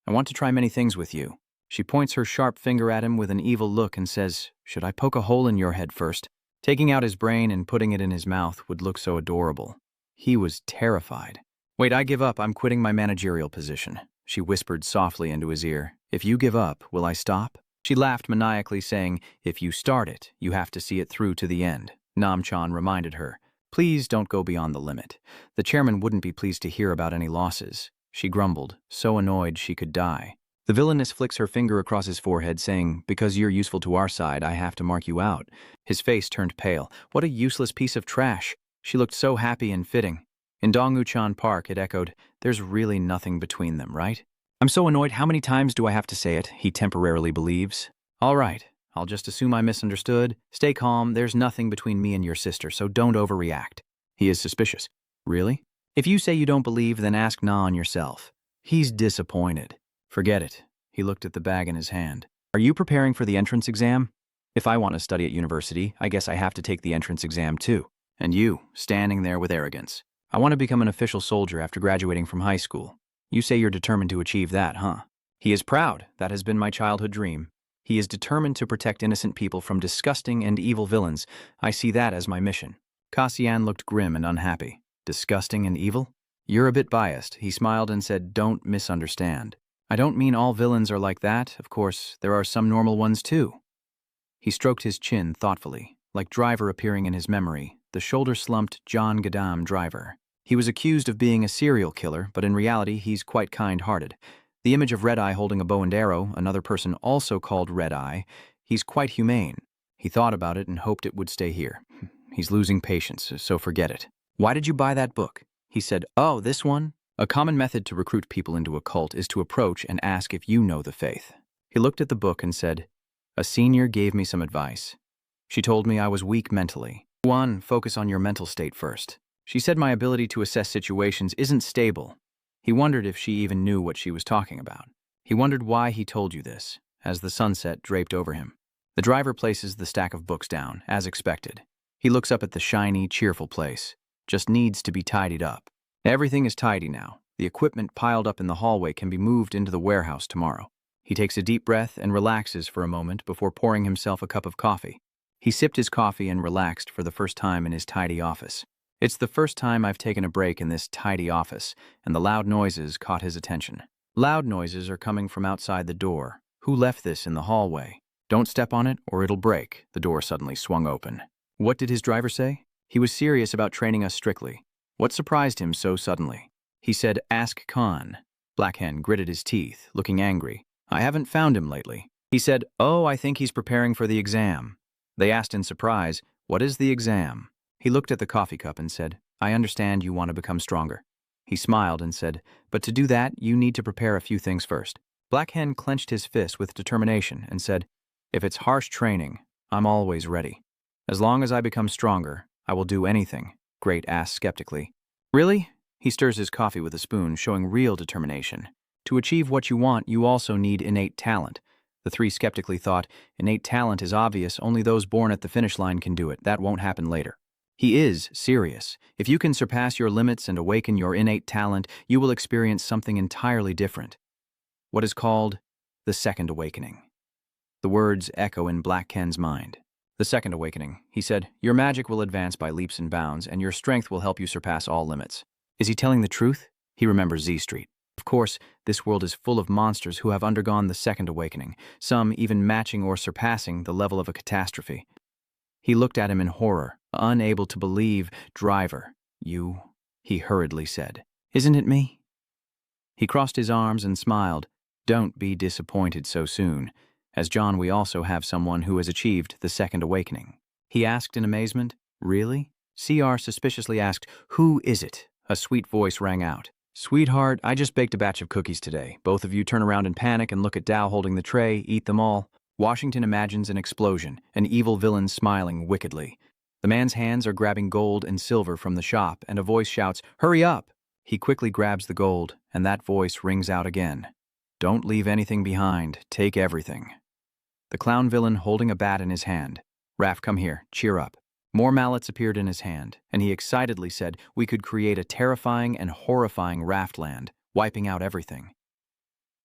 I want to try many things with you. She points her sharp finger at him with an evil look and says, should I poke a hole in your head first? Taking out his brain and putting it in his mouth would look so adorable. He was terrified. Wait, I give up. I'm quitting my managerial position. She whispered softly into his ear. If you give up, will I stop? She laughed maniacally, saying, if you start it, you have to see it through to the end. Nam-chan reminded her. Please don't go beyond the limit. The chairman wouldn't be pleased to hear about any losses. She grumbled, so annoyed she could die. The villainess flicks her finger across his forehead, saying, because you're useful to our side, I have to mark you out. His face turned pale. What a useless piece of trash. She looked so happy and fitting. In Dongwoo-chan Park, it echoed, there's really nothing between them, right? I'm so annoyed, how many times do I have to say it? He temporarily believes. All right, I'll just assume I misunderstood. Stay calm, there's nothing between me and your sister, so don't overreact. He is suspicious. Really? If you say you don't believe, then ask Na-on yourself. He's disappointed. Forget it. He looked at the bag in his hand. Are you preparing for the entrance exam? If I want to study at university, I guess I have to take the entrance exam too. And you, standing there with arrogance. I want to become an official soldier after graduating from high school. You say you're determined to achieve that, huh? He is proud. That has been my childhood dream. He is determined to protect innocent people from disgusting and evil villains. I see that as my mission. Cassian looked grim and unhappy. Disgusting and evil? You're a bit biased. He smiled and said, don't misunderstand. I don't mean all villains are like that. Of course, there are some normal ones too. He stroked his chin thoughtfully, like Driver appearing in his memory, the shoulder-slumped John Gadam Driver. He was accused of being a serial killer, but in reality, he's quite kind-hearted. The image of Red Eye holding a bow and arrow, another person also called Red Eye, he's quite humane. He thought about it and hoped it would stay here. He's losing patience, so forget it. Why did you buy that book? He said, oh, this one? A common method to recruit people into a cult is to approach and ask if you know the faith. He looked at the book and said, a senior gave me some advice. She told me I was weak mentally. 1. Focus on your mental state first. She said my ability to assess situations isn't stable. He wondered if she even knew what she was talking about. He wondered why he told you this, as the sunset draped over him. The driver places the stack of books down, as expected. He looks up at the shiny, cheerful place. Just needs to be tidied up. Everything is tidy now. The equipment piled up in the hallway can be moved into the warehouse tomorrow. He takes a deep breath and relaxes for a moment before pouring himself a cup of coffee. He sipped his coffee and relaxed for the first time in his tidy office. It's the first time I've taken a break in this tidy office, and the loud noises caught his attention. Loud noises are coming from outside the door. Who left this in the hallway? Don't step on it or it'll break. The door suddenly swung open. What did his driver say? He was serious about training us strictly. What surprised him so suddenly? He said, ask Khan. Black Hen gritted his teeth, looking angry. I haven't found him lately. He said, oh, I think he's preparing for the exam. They asked in surprise, what is the exam? He looked at the coffee cup and said, I understand you want to become stronger. He smiled and said, but to do that, you need to prepare a few things first. Black Hen clenched his fist with determination and said, if it's harsh training, I'm always ready. As long as I become stronger, I will do anything. Great asked skeptically. Really? He stirs his coffee with a spoon, showing real determination. To achieve what you want, you also need innate talent. The three skeptically thought, innate talent is obvious, only those born at the finish line can do it. That won't happen later. He is serious. If you can surpass your limits and awaken your innate talent, you will experience something entirely different. What is called the second awakening. The words echo in Black Ken's mind. The second awakening, he said, your magic will advance by leaps and bounds, and your strength will help you surpass all limits. Is he telling the truth? He remembers Z Street. Of course, this world is full of monsters who have undergone the second awakening, some even matching or surpassing the level of a catastrophe. He looked at him in horror, unable to believe. Driver, you, he hurriedly said. Isn't it me? He crossed his arms and smiled. Don't be disappointed so soon. As John, we also have someone who has achieved the second awakening. He asked in amazement. Really? CR suspiciously asked, who is it? A sweet voice rang out. Sweetheart, I just baked a batch of cookies today. Both of you turn around in panic and look at Dow holding the tray, eat them all. Washington imagines an explosion, an evil villain smiling wickedly. The man's hands are grabbing gold and silver from the shop, and a voice shouts, hurry up! He quickly grabs the gold, and that voice rings out again. Don't leave anything behind, take everything. The clown villain holding a bat in his hand. Raph, come here, cheer up. More mallets appeared in his hand, and he excitedly said we could create a terrifying and horrifying Raftland, wiping out everything.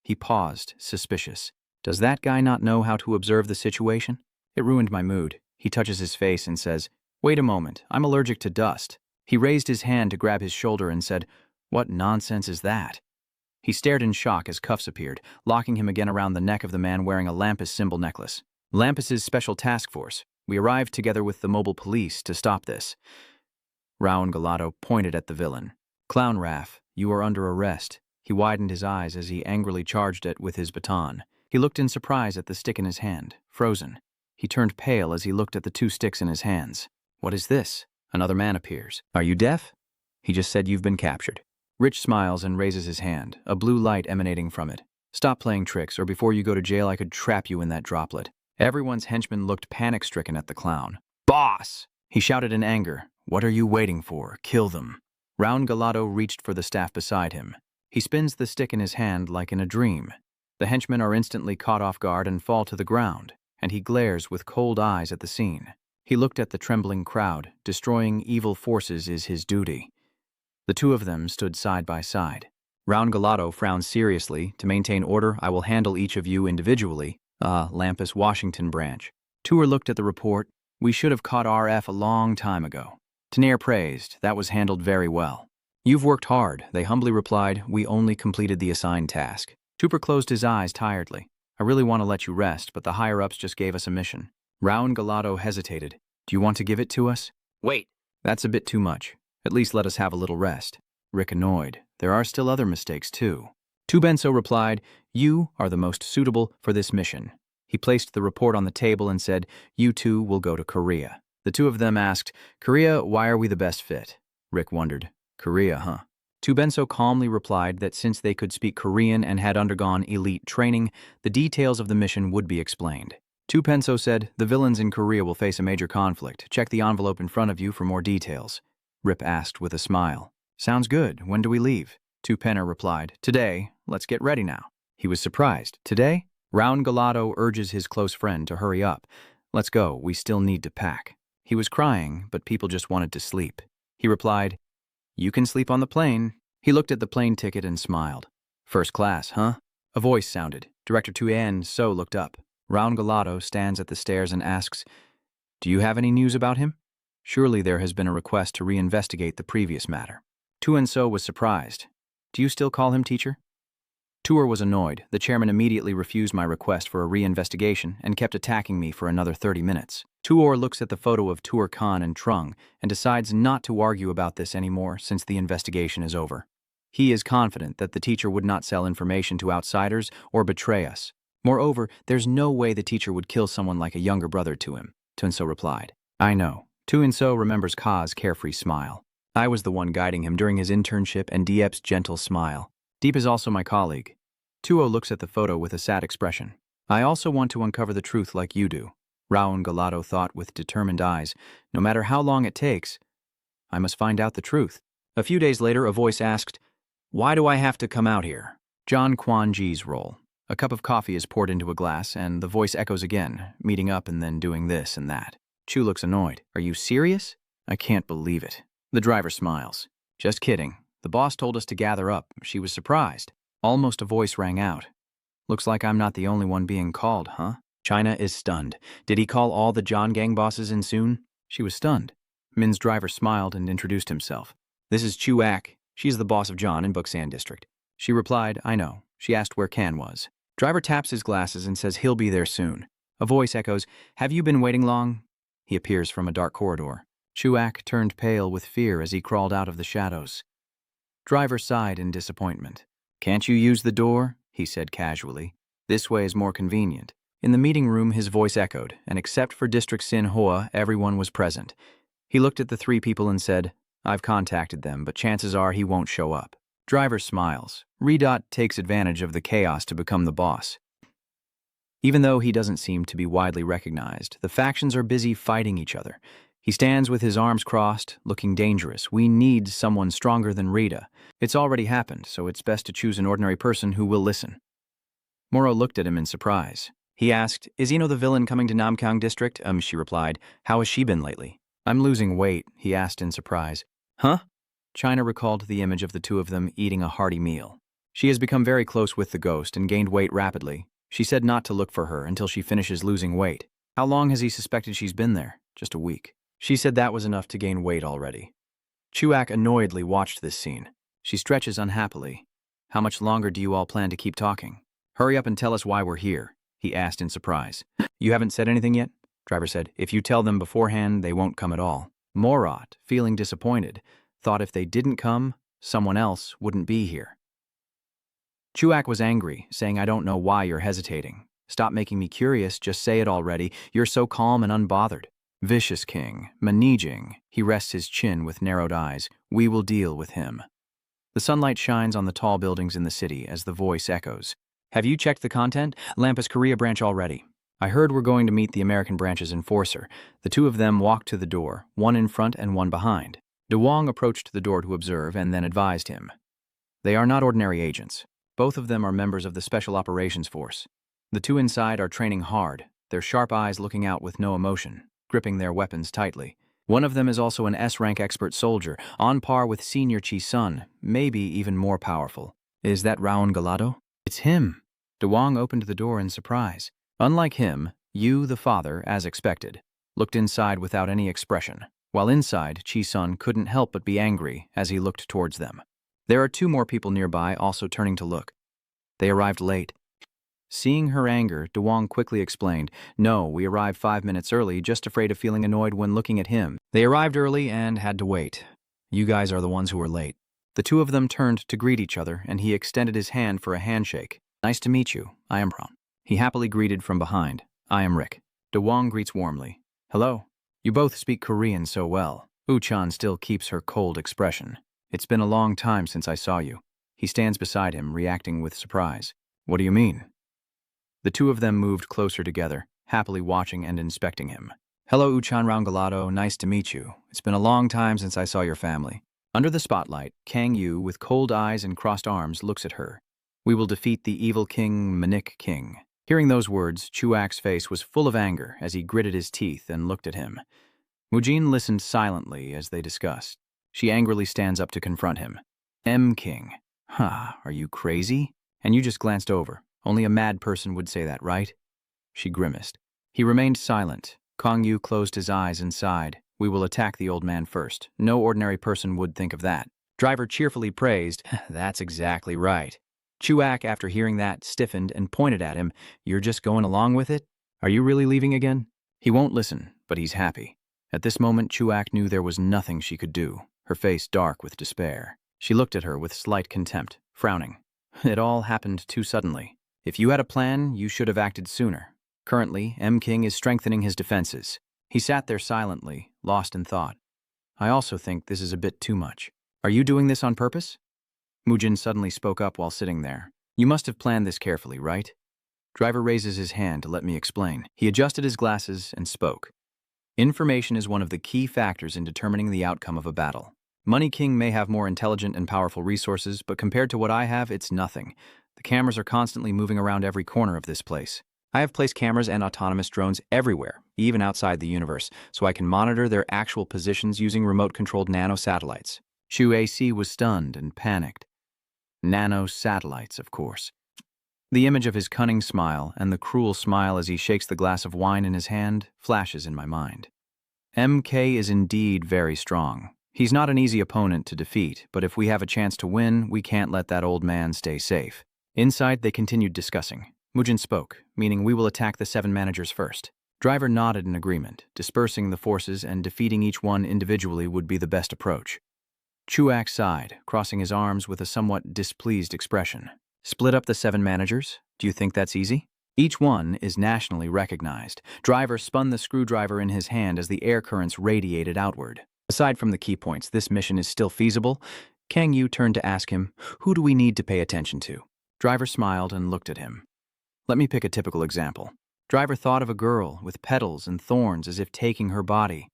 He paused, suspicious. Does that guy not know how to observe the situation? It ruined my mood. He touches his face and says, wait a moment, I'm allergic to dust. He raised his hand to grab his shoulder and said, what nonsense is that? He stared in shock as cuffs appeared, locking him again around the neck of the man wearing a Lampus symbol necklace. Lampus's special task force. We arrived together with the mobile police to stop this. Raon Galato pointed at the villain. Clown Raff, you are under arrest. He widened his eyes as he angrily charged it with his baton. He looked in surprise at the stick in his hand, frozen. He turned pale as he looked at the 2 sticks in his hands. What is this? Another man appears. Are you deaf? He just said you've been captured. Rich smiles and raises his hand, a blue light emanating from it. Stop playing tricks, or before you go to jail I could trap you in that droplet. Everyone's henchmen looked panic-stricken at the clown. Boss! He shouted in anger. What are you waiting for? Kill them. Raon Galato reached for the staff beside him. He spins the stick in his hand like in a dream. The henchmen are instantly caught off guard and fall to the ground, and he glares with cold eyes at the scene. He looked at the trembling crowd. Destroying evil forces is his duty. The 2 of them stood side by side. Raon Galato frowned seriously. To maintain order, I will handle each of you individually. Lampus Washington branch. Tuer looked at the report. We should have caught RF a long time ago. Tanair praised. That was handled very well. You've worked hard, they humbly replied. We only completed the assigned task. Tupper closed his eyes tiredly. I really want to let you rest, but the higher-ups just gave us a mission. Raon Galato hesitated. Do you want to give it to us? Wait. That's a bit too much. At least let us have a little rest. Rick annoyed. There are still other mistakes, too. Tubenso replied, You are the most suitable for this mission. He placed the report on the table and said, You 2 will go to Korea. The 2 of them asked, Korea, why are we the best fit? Rick wondered. Korea, huh? Tubenso calmly replied that since they could speak Korean and had undergone elite training, the details of the mission would be explained. Tubenso said, The villains in Korea will face a major conflict. Check the envelope in front of you for more details. Rip asked with a smile. Sounds good. When do we leave? Tupenner replied, Today. Let's get ready now. He was surprised. Today? Raon Galato urges his close friend to hurry up. Let's go. We still need to pack. He was crying, but people just wanted to sleep. He replied, You can sleep on the plane. He looked at the plane ticket and smiled. First class, huh? A voice sounded. Director Tuen So looked up. Raon Galato stands at the stairs and asks, Do you have any news about him? Surely there has been a request to reinvestigate the previous matter. Tuen So was surprised. Do you still call him teacher? Tuer was annoyed. The chairman immediately refused my request for a reinvestigation and kept attacking me for another 30 minutes. Tuor looks at the photo of Tuer Khan and Trung and decides not to argue about this anymore since the investigation is over. He is confident that the teacher would not sell information to outsiders or betray us. Moreover, there's no way the teacher would kill someone like a younger brother to him, Tunso replied. I know. Tuinso remembers Ka's carefree smile. I was the one guiding him during his internship and Diep's gentle smile. Deep is also my colleague. Tuo looks at the photo with a sad expression. I also want to uncover the truth like you do. Raon Galato thought with determined eyes. No matter how long it takes, I must find out the truth. A few days later, a voice asked, Why do I have to come out here? John Quan Ji's role. A cup of coffee is poured into a glass, and the voice echoes again, meeting up and then doing this and that. Chu looks annoyed. Are you serious? I can't believe it. The driver smiles. Just kidding. The boss told us to gather up. She was surprised. Almost a voice rang out. Looks like I'm not the only one being called, huh? China is stunned. Did he call all the John gang bosses in soon? She was stunned. Min's driver smiled and introduced himself. This is Chu Ak. She's the boss of John in Buksan District. She replied, I know. She asked where Kan was. Driver taps his glasses and says he'll be there soon. A voice echoes, Have you been waiting long? He appears from a dark corridor. Chuak turned pale with fear as he crawled out of the shadows. Driver sighed in disappointment. Can't you use the door? He said casually. This way is more convenient. In the meeting room, his voice echoed, and except for District Sin Hoa, everyone was present. He looked at the 3 people and said, I've contacted them, but chances are he won't show up. Driver smiles. Redot takes advantage of the chaos to become the boss. Even though he doesn't seem to be widely recognized, the factions are busy fighting each other. He stands with his arms crossed, looking dangerous. We need someone stronger than Rita. It's already happened, so it's best to choose an ordinary person who will listen. Moro looked at him in surprise. He asked, Is Ino the villain coming to Namkang District? She replied. How has she been lately? I'm losing weight, he asked in surprise. Huh? China recalled the image of the 2 of them eating a hearty meal. She has become very close with the ghost and gained weight rapidly. She said not to look for her until she finishes losing weight. How long has he suspected she's been there? Just a week. She said that was enough to gain weight already. Chuak annoyedly watched this scene. She stretches unhappily. How much longer do you all plan to keep talking? Hurry up and tell us why we're here, he asked in surprise. You haven't said anything yet? Driver said. If you tell them beforehand, they won't come at all. Morat, feeling disappointed, thought if they didn't come, someone else wouldn't be here. Chuak was angry, saying, I don't know why you're hesitating. Stop making me curious, just say it already. You're so calm and unbothered. Vicious king, managing, he rests his chin with narrowed eyes. We will deal with him. The sunlight shines on the tall buildings in the city as the voice echoes. Have you checked the content? Lampus Korea branch already. I heard we're going to meet the American branch's enforcer. The two of them walked to the door, one in front and one behind. De Wong approached the door to observe and then advised him. They are not ordinary agents. Both of them are members of the Special Operations Force. The two inside are training hard, their sharp eyes looking out with no emotion, gripping their weapons tightly. One of them is also an S-rank expert soldier, on par with Senior Chi-sun, maybe even more powerful. Is that Raon Galado? It's him. De Wong opened the door in surprise. Unlike him, Yu, the father, as expected, looked inside without any expression, while inside, Chi-sun couldn't help but be angry as he looked towards them. There are two more people nearby also turning to look. They arrived late. Seeing her anger, De Wong quickly explained, No, we arrived 5 minutes early, just afraid of feeling annoyed when looking at him. They arrived early and had to wait. You guys are the ones who were late. The two of them turned to greet each other, and he extended his hand for a handshake. Nice to meet you. I am Ron. He happily greeted from behind. I am Rick. De Wong greets warmly. Hello. You both speak Korean so well. U-chan still keeps her cold expression. It's been a long time since I saw you. He stands beside him, reacting with surprise. What do you mean? The two of them moved closer together, happily watching and inspecting him. Hello, U-chan Rangalado. Nice to meet you. It's been a long time since I saw your family. Under the spotlight, Kang Yu, with cold eyes and crossed arms, looks at her. We will defeat the evil king, Manik King. Hearing those words, Chuak's face was full of anger as he gritted his teeth and looked at him. Mujin listened silently as they discussed. She angrily stands up to confront him. King. Are you crazy? And you just glanced over. Only a mad person would say that, right? She grimaced. He remained silent. Kang Yu closed his eyes and sighed. We will attack the old man first. No ordinary person would think of that. Driver cheerfully praised. That's exactly right. Chuak, after hearing that, stiffened and pointed at him. You're just going along with it? Are you really leaving again? He won't listen, but he's happy. At this moment, Chuak knew there was nothing she could do, her face dark with despair. She looked at her with slight contempt, frowning. It all happened too suddenly. If you had a plan, you should have acted sooner. Currently, King is strengthening his defenses. He sat there silently, lost in thought. I also think this is a bit too much. Are you doing this on purpose? Mujin suddenly spoke up while sitting there. You must have planned this carefully, right? Driver raises his hand to let me explain. He adjusted his glasses and spoke. Information is one of the key factors in determining the outcome of a battle. Money King may have more intelligent and powerful resources, but compared to what I have, it's nothing. The cameras are constantly moving around every corner of this place. I have placed cameras and autonomous drones everywhere, even outside the universe, so I can monitor their actual positions using remote-controlled nano-satellites. Shu AC was stunned and panicked. Nano-satellites, of course. The image of his cunning smile and the cruel smile as he shakes the glass of wine in his hand flashes in my mind. MK is indeed very strong. He's not an easy opponent to defeat, but if we have a chance to win, we can't let that old man stay safe. Inside, they continued discussing. Mujin spoke, meaning we will attack the 7 managers first. Driver nodded in agreement. Dispersing the forces and defeating each one individually would be the best approach. Chuak sighed, crossing his arms with a somewhat displeased expression. Split up the 7 managers? Do you think that's easy? Each one is nationally recognized. Driver spun the screwdriver in his hand as the air currents radiated outward. Aside from the key points, this mission is still feasible. Kang Yu turned to ask him, who do we need to pay attention to? Driver smiled and looked at him. Let me pick a typical example. Driver thought of a girl with petals and thorns as if taking her body.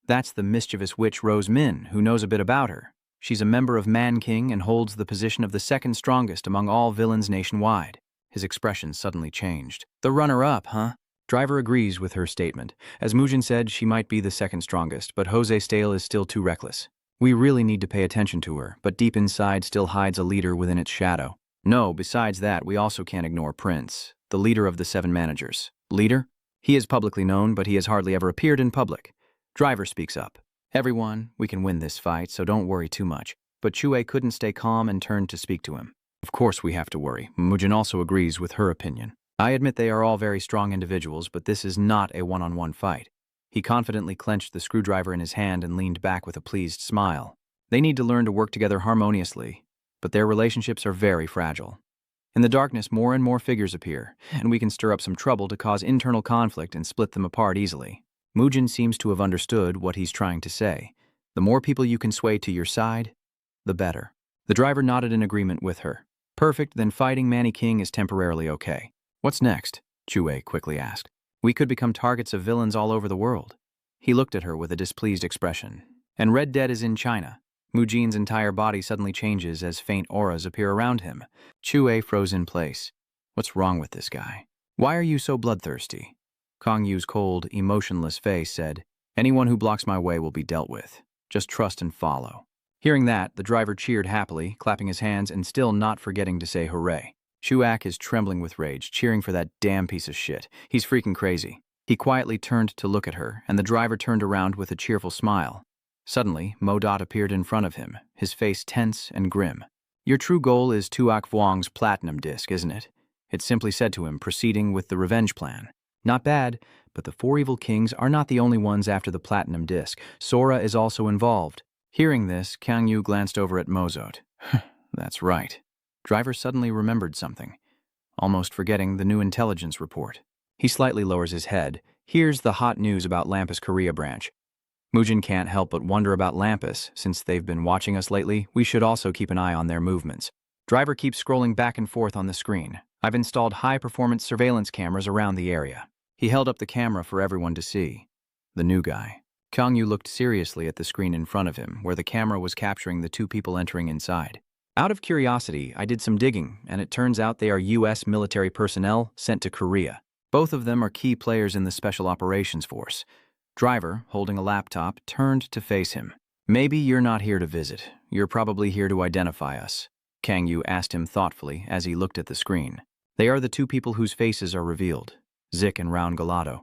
That's the mischievous witch Rose Min, who knows a bit about her. She's a member of Man King and holds the position of the 2nd strongest among all villains nationwide. His expression suddenly changed. The runner-up, huh? Driver agrees with her statement. As Mujin said, she might be the 2nd strongest, but Jose Stale is still too reckless. We really need to pay attention to her, but deep inside still hides a leader within its shadow. No, besides that, we also can't ignore Prince, the leader of the 7 managers. Leader? He is publicly known, but he has hardly ever appeared in public. Driver speaks up. Everyone, we can win this fight, so don't worry too much. But Chue couldn't stay calm and turned to speak to him. Of course we have to worry. Mujin also agrees with her opinion. I admit they are all very strong individuals, but this is not a one-on-one fight. He confidently clenched the screwdriver in his hand and leaned back with a pleased smile. They need to learn to work together harmoniously, but their relationships are very fragile. In the darkness, more and more figures appear, and we can stir up some trouble to cause internal conflict and split them apart easily. Mujin seems to have understood what he's trying to say. The more people you can sway to your side, the better. The driver nodded in agreement with her. Perfect, then fighting Manny King is temporarily okay. What's next? Chue quickly asked. We could become targets of villains all over the world. He looked at her with a displeased expression. And Red Dead is in China. Mujin's entire body suddenly changes as faint auras appear around him. Chue froze in place. What's wrong with this guy? Why are you so bloodthirsty? Kong Yu's cold, emotionless face said, anyone who blocks my way will be dealt with. Just trust and follow. Hearing that, the driver cheered happily, clapping his hands and still not forgetting to say hooray. Chuak is trembling with rage, cheering for that damn piece of shit. He's freaking crazy. He quietly turned to look at her, and the driver turned around with a cheerful smile. Suddenly, Modot appeared in front of him, his face tense and grim. Your true goal is Tuak Vuong's platinum disc, isn't it? It simply said to him, proceeding with the revenge plan. Not bad, but the four evil kings are not the only ones after the platinum disc. Sora is also involved. Hearing this, Kang Yu glanced over at Mozot. That's right. Driver suddenly remembered something, almost forgetting the new intelligence report. He slightly lowers his head. Here's the hot news about Lampus Korea branch. Mujin can't help but wonder about Lampus. Since they've been watching us lately, we should also keep an eye on their movements. Driver keeps scrolling back and forth on the screen. I've installed high-performance surveillance cameras around the area. He held up the camera for everyone to see. The new guy. Kang Yu looked seriously at the screen in front of him, where the camera was capturing the two people entering inside. Out of curiosity, I did some digging, and it turns out they are U.S. military personnel sent to Korea. Both of them are key players in the Special Operations Force. Driver, holding a laptop, turned to face him. Maybe you're not here to visit. You're probably here to identify us. Kang Yu asked him thoughtfully as he looked at the screen. They are the two people whose faces are revealed. Zik and Round Galato.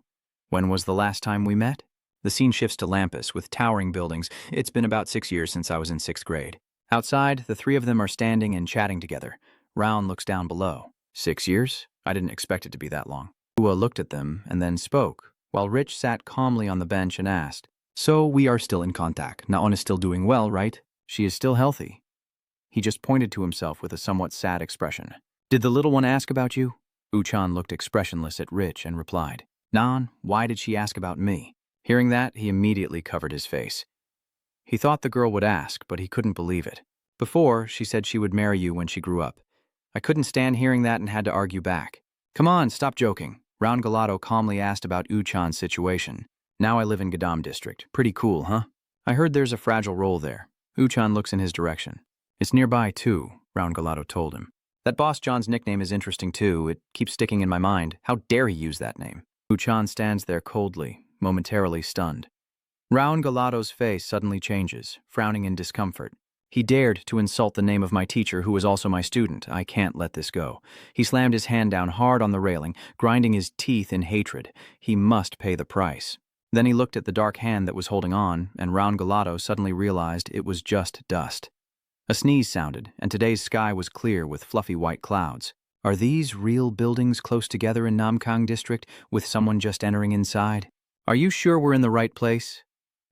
When was the last time we met? The scene shifts to Lampus with towering buildings. It's been about 6 years since I was in 6th grade. Outside, the three of them are standing and chatting together. Round looks down below. 6 years? I didn't expect it to be that long. Ua looked at them and then spoke, while Rich sat calmly on the bench and asked, So we are still in contact. Naon is still doing well, right? She is still healthy. He just pointed to himself with a somewhat sad expression. Did the little one ask about you? Uchan looked expressionless at Rich and replied, Nan, why did she ask about me? Hearing that, he immediately covered his face. He thought the girl would ask, but he couldn't believe it. Before, she said she would marry you when she grew up. I couldn't stand hearing that and had to argue back. Come on, stop joking. Round Galato calmly asked about Uchan's situation. Now I live in Gadam district. Pretty cool, huh? I heard there's a fragile role there. Uchan looks in his direction. It's nearby, too, Round Galato told him. That boss John's nickname is interesting, too. It keeps sticking in my mind. How dare he use that name? Uchan stands there coldly, momentarily stunned. Round Galato's face suddenly changes, frowning in discomfort. He dared to insult the name of my teacher, who was also my student. I can't let this go. He slammed his hand down hard on the railing, grinding his teeth in hatred. He must pay the price. Then he looked at the dark hand that was holding on, and Round Galato suddenly realized it was just dust. A sneeze sounded, and today's sky was clear with fluffy white clouds. Are these real buildings close together in Namkang district, with someone just entering inside? Are you sure we're in the right place?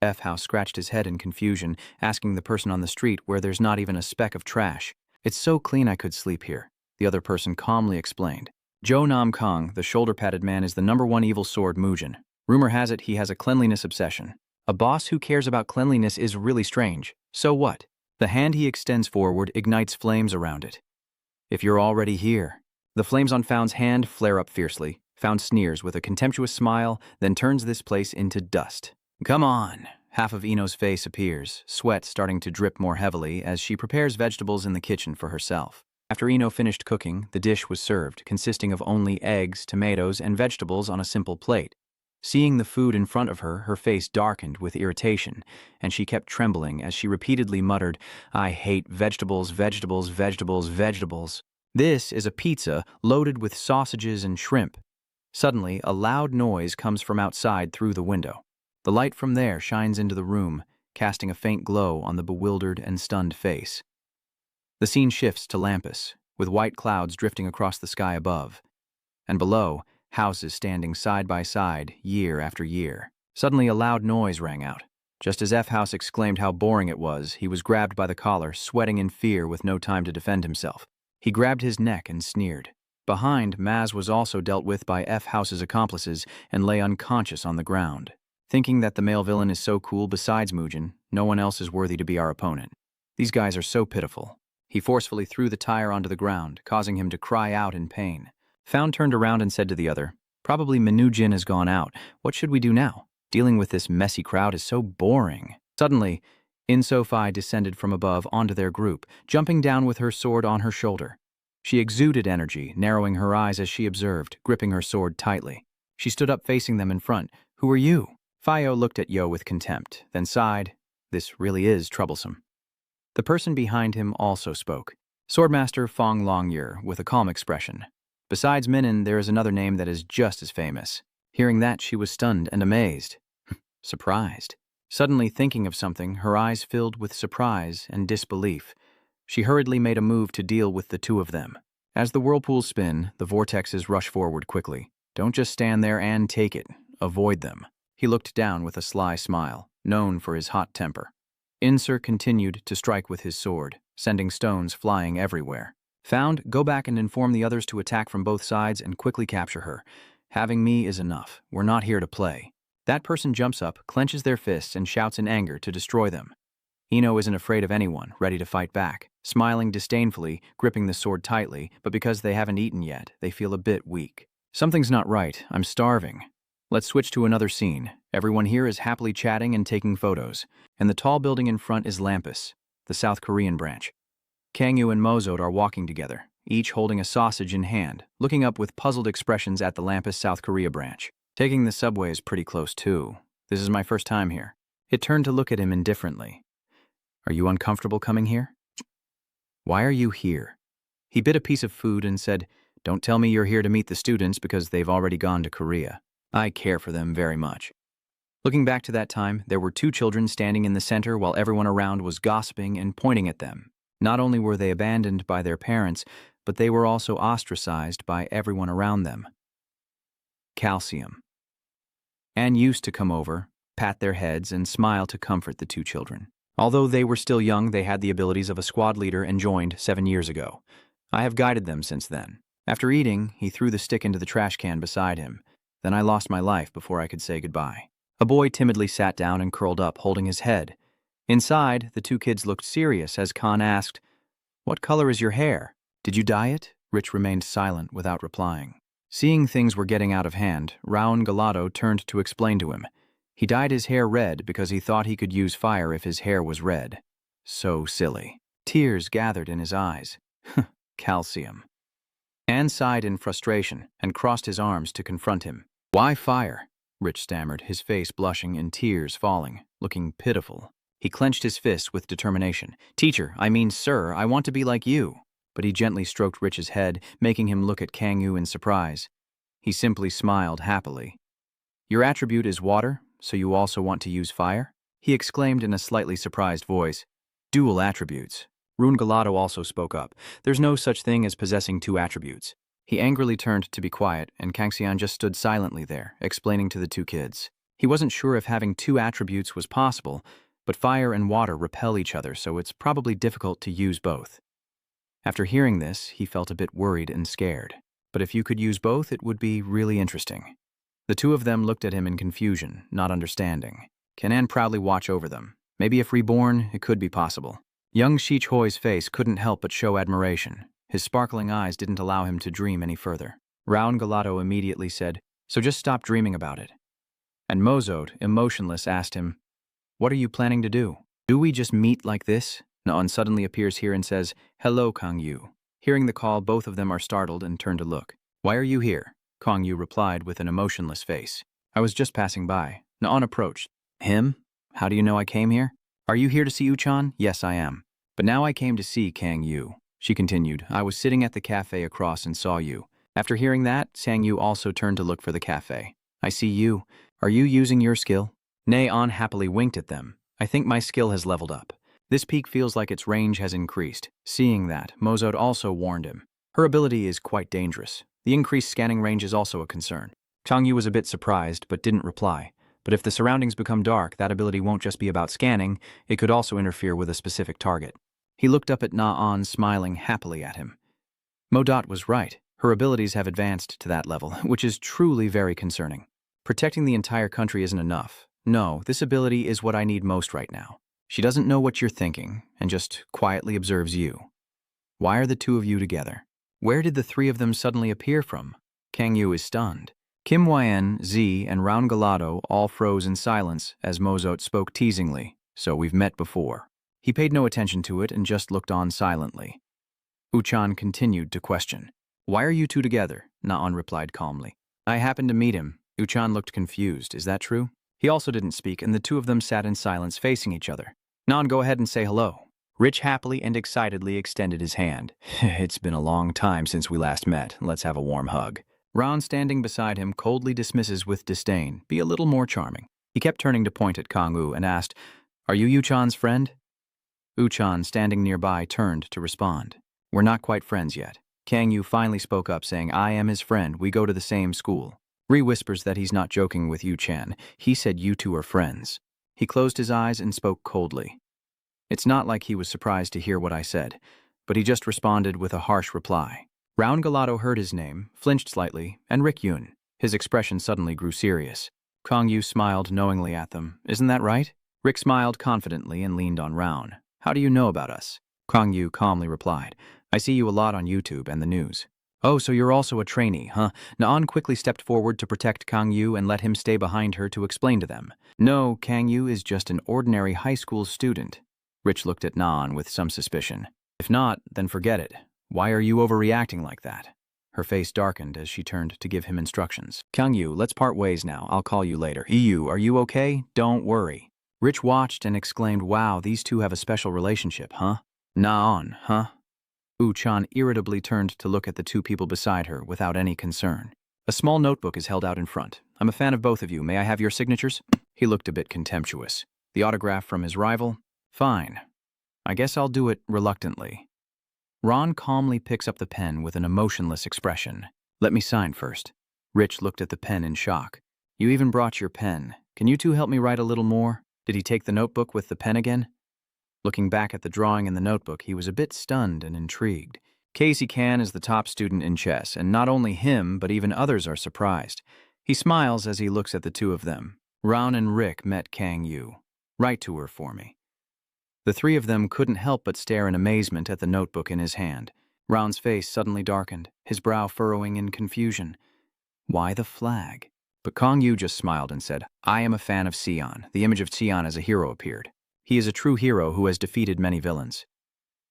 F. House scratched his head in confusion, asking the person on the street where there's not even a speck of trash. It's so clean I could sleep here, the other person calmly explained. Zhou Namkang, the shoulder-padded man, is the #1 evil sword Mujin. Rumor has it he has a cleanliness obsession. A boss who cares about cleanliness is really strange. So what? The hand he extends forward ignites flames around it. If you're already here. The flames on Found's hand flare up fiercely. Found sneers with a contemptuous smile, then turns this place into dust. Come on. Half of Ino's face appears, sweat starting to drip more heavily as she prepares vegetables in the kitchen for herself. After Ino finished cooking, the dish was served, consisting of only eggs, tomatoes, and vegetables on a simple plate. Seeing the food in front of her, her face darkened with irritation, and she kept trembling as she repeatedly muttered, I hate vegetables, vegetables, vegetables, vegetables. This is a pizza loaded with sausages and shrimp. Suddenly, a loud noise comes from outside through the window. The light from there shines into the room, casting a faint glow on the bewildered and stunned face. The scene shifts to Lampus, with white clouds drifting across the sky above. and below, houses standing side by side, year after year. Suddenly a loud noise rang out. Just as F House exclaimed how boring it was, he was grabbed by the collar, sweating in fear with no time to defend himself. He grabbed his neck and sneered. Behind, Maz was also dealt with by F House's accomplices and lay unconscious on the ground. Thinking that the male villain is so cool besides Mugen, no one else is worthy to be our opponent. These guys are so pitiful. He forcefully threw the tire onto the ground, causing him to cry out in pain. Found turned around and said to the other, "Probably Minujin has gone out. What should we do now? Dealing with this messy crowd is so boring." Suddenly, In-So-Fi descended from above onto their group, jumping down with her sword on her shoulder. She exuded energy, narrowing her eyes as she observed, gripping her sword tightly. She stood up facing them in front. "Who are you?" Fio looked at Yo with contempt, then sighed. This really is troublesome. The person behind him also spoke. Swordmaster Fong Longyear, with a calm expression. Besides Minin, there is another name that is just as famous. Hearing that, she was stunned and amazed. Surprised. Suddenly thinking of something, her eyes filled with surprise and disbelief. She hurriedly made a move to deal with the two of them. As the whirlpools spin, the vortexes rush forward quickly. Don't just stand there and take it. Avoid them. He looked down with a sly smile, known for his hot temper. Insir continued to strike with his sword, sending stones flying everywhere. Found, go back and inform the others to attack from both sides and quickly capture her. Having me is enough. We're not here to play. That person jumps up, clenches their fists, and shouts in anger to destroy them. Ino isn't afraid of anyone, ready to fight back, smiling disdainfully, gripping the sword tightly, but because they haven't eaten yet, they feel a bit weak. Something's not right. I'm starving. Let's switch to another scene. Everyone here is happily chatting and taking photos, and the tall building in front is Lampus, the South Korean branch. Kangyu and Mozot are walking together, each holding a sausage in hand, looking up with puzzled expressions at the Lampus South Korea branch. Taking the subway is pretty close too. This is my first time here. It turned to look at him indifferently. Are you uncomfortable coming here? Why are you here? He bit a piece of food and said, Don't tell me you're here to meet the students because they've already gone to Korea. I care for them very much. Looking back to that time, there were two children standing in the center while everyone around was gossiping and pointing at them. Not only were they abandoned by their parents, but they were also ostracized by everyone around them. Calcium. Anne used to come over, pat their heads, and smile to comfort the two children. Although they were still young, they had the abilities of a squad leader and joined 7 years ago. I have guided them since then. After eating, he threw the stick into the trash can beside him. Then I lost my life before I could say goodbye. A boy timidly sat down and curled up, holding his head. Inside, the two kids looked serious as Khan asked, What color is your hair? Did you dye it? Rich remained silent without replying. Seeing things were getting out of hand, Raun Galato turned to explain to him. He dyed his hair red because he thought he could use fire if his hair was red. So silly. Tears gathered in his eyes. Calcium. Anne sighed in frustration and crossed his arms to confront him. Why fire? Rich stammered, his face blushing and tears falling, looking pitiful. He clenched his fists with determination. Teacher, I mean sir, I want to be like you. But he gently stroked Rich's head, making him look at Kangyu in surprise. He simply smiled happily. Your attribute is water, so you also want to use fire? He exclaimed in a slightly surprised voice. Dual attributes. Rune Galato also spoke up. There's no such thing as possessing two attributes. He angrily turned to be quiet, and Kangxian just stood silently there, explaining to the two kids. He wasn't sure if having two attributes was possible, but fire and water repel each other, so it's probably difficult to use both. After hearing this, he felt a bit worried and scared. But if you could use both, it would be really interesting. The two of them looked at him in confusion, not understanding. Kanan proudly watched over them. Maybe if reborn, it could be possible. Young Shichoi's face couldn't help but show admiration. His sparkling eyes didn't allow him to dream any further. Raun Galato immediately said, So just stop dreaming about it. And Mozot, emotionless, asked him, What are you planning to do? Do we just meet like this? Naon suddenly appears here and says, Hello, Kangyu. Hearing the call, both of them are startled and turn to look. Why are you here? Kangyu replied with an emotionless face. I was just passing by. Naon approached. Him? How do you know I came here? Are you here to see Uchan? Yes, I am. But now I came to see Kangyu. She continued, I was sitting at the cafe across and saw you. After hearing that, Sangyu also turned to look for the cafe. I see you. Are you using your skill? Naon happily winked at them. I think my skill has leveled up. This peak feels like its range has increased. Seeing that, Mozot also warned him. Her ability is quite dangerous. The increased scanning range is also a concern. Chang Yu was a bit surprised, but didn't reply. But if the surroundings become dark, that ability won't just be about scanning, it could also interfere with a specific target. He looked up at Na-on, smiling happily at him. Modot was right. Her abilities have advanced to that level, which is truly very concerning. Protecting the entire country isn't enough. No, this ability is what I need most right now. She doesn't know what you're thinking, and just quietly observes you. Why are the two of you together? Where did the three of them suddenly appear from? Kang Yu is stunned. Kim Yen, Z, and Round Galado all froze in silence as Mozot spoke teasingly. So we've met before. He paid no attention to it and just looked on silently. Uchan continued to question. Why are you two together? Na-on replied calmly. I happened to meet him. Uchan looked confused. Is that true? He also didn't speak, and the two of them sat in silence facing each other. Na-on, go ahead and say hello. Rich happily and excitedly extended his hand. It's been a long time since we last met. Let's have a warm hug. Ron, standing beside him, coldly dismisses with disdain. Be a little more charming. He kept turning to point at Kang-woo and asked, Are you Uchan's friend? Uchan, standing nearby, turned to respond. We're not quite friends yet. Kang-yu finally spoke up, saying, I am his friend. We go to the same school. Ri whispers that he's not joking with Yu-chan. He said you two are friends. He closed his eyes and spoke coldly. It's not like he was surprised to hear what I said, but he just responded with a harsh reply. Round Galado heard his name, flinched slightly, and Rick Yun. His expression suddenly grew serious. Kang-yu smiled knowingly at them. Isn't that right? Rick smiled confidently and leaned on Round. How do you know about us? Kang-yu calmly replied. I see you a lot on YouTube and the news. Oh, so you're also a trainee, huh? Na-on quickly stepped forward to protect Kang-yu and let him stay behind her to explain to them. No, Kang-yu is just an ordinary high school student. Rich looked at Na-on with some suspicion. If not, then forget it. Why are you overreacting like that? Her face darkened as she turned to give him instructions. Kang-yu, let's part ways now. I'll call you later. Yu, are you okay? Don't worry. Rich watched and exclaimed, wow, these two have a special relationship, huh? Na-on, huh? Uchan irritably turned to look at the two people beside her without any concern. A small notebook is held out in front. I'm a fan of both of you. May I have your signatures? He looked a bit contemptuous. The autograph from his rival? Fine. I guess I'll do it reluctantly. Ron calmly picks up the pen with an emotionless expression. Let me sign first. Rich looked at the pen in shock. You even brought your pen. Can you two help me write a little more? Did he take the notebook with the pen again? Looking back at the drawing in the notebook, he was a bit stunned and intrigued. Casey Kan is the top student in chess, and not only him, but even others are surprised. He smiles as he looks at the two of them. Ron and Rick met Kang-yu. Write to her for me. The three of them couldn't help but stare in amazement at the notebook in his hand. Ron's face suddenly darkened, his brow furrowing in confusion. Why the flag? But Kang-yu just smiled and said, I am a fan of Sion. The image of Sion as a hero appeared. He is a true hero who has defeated many villains.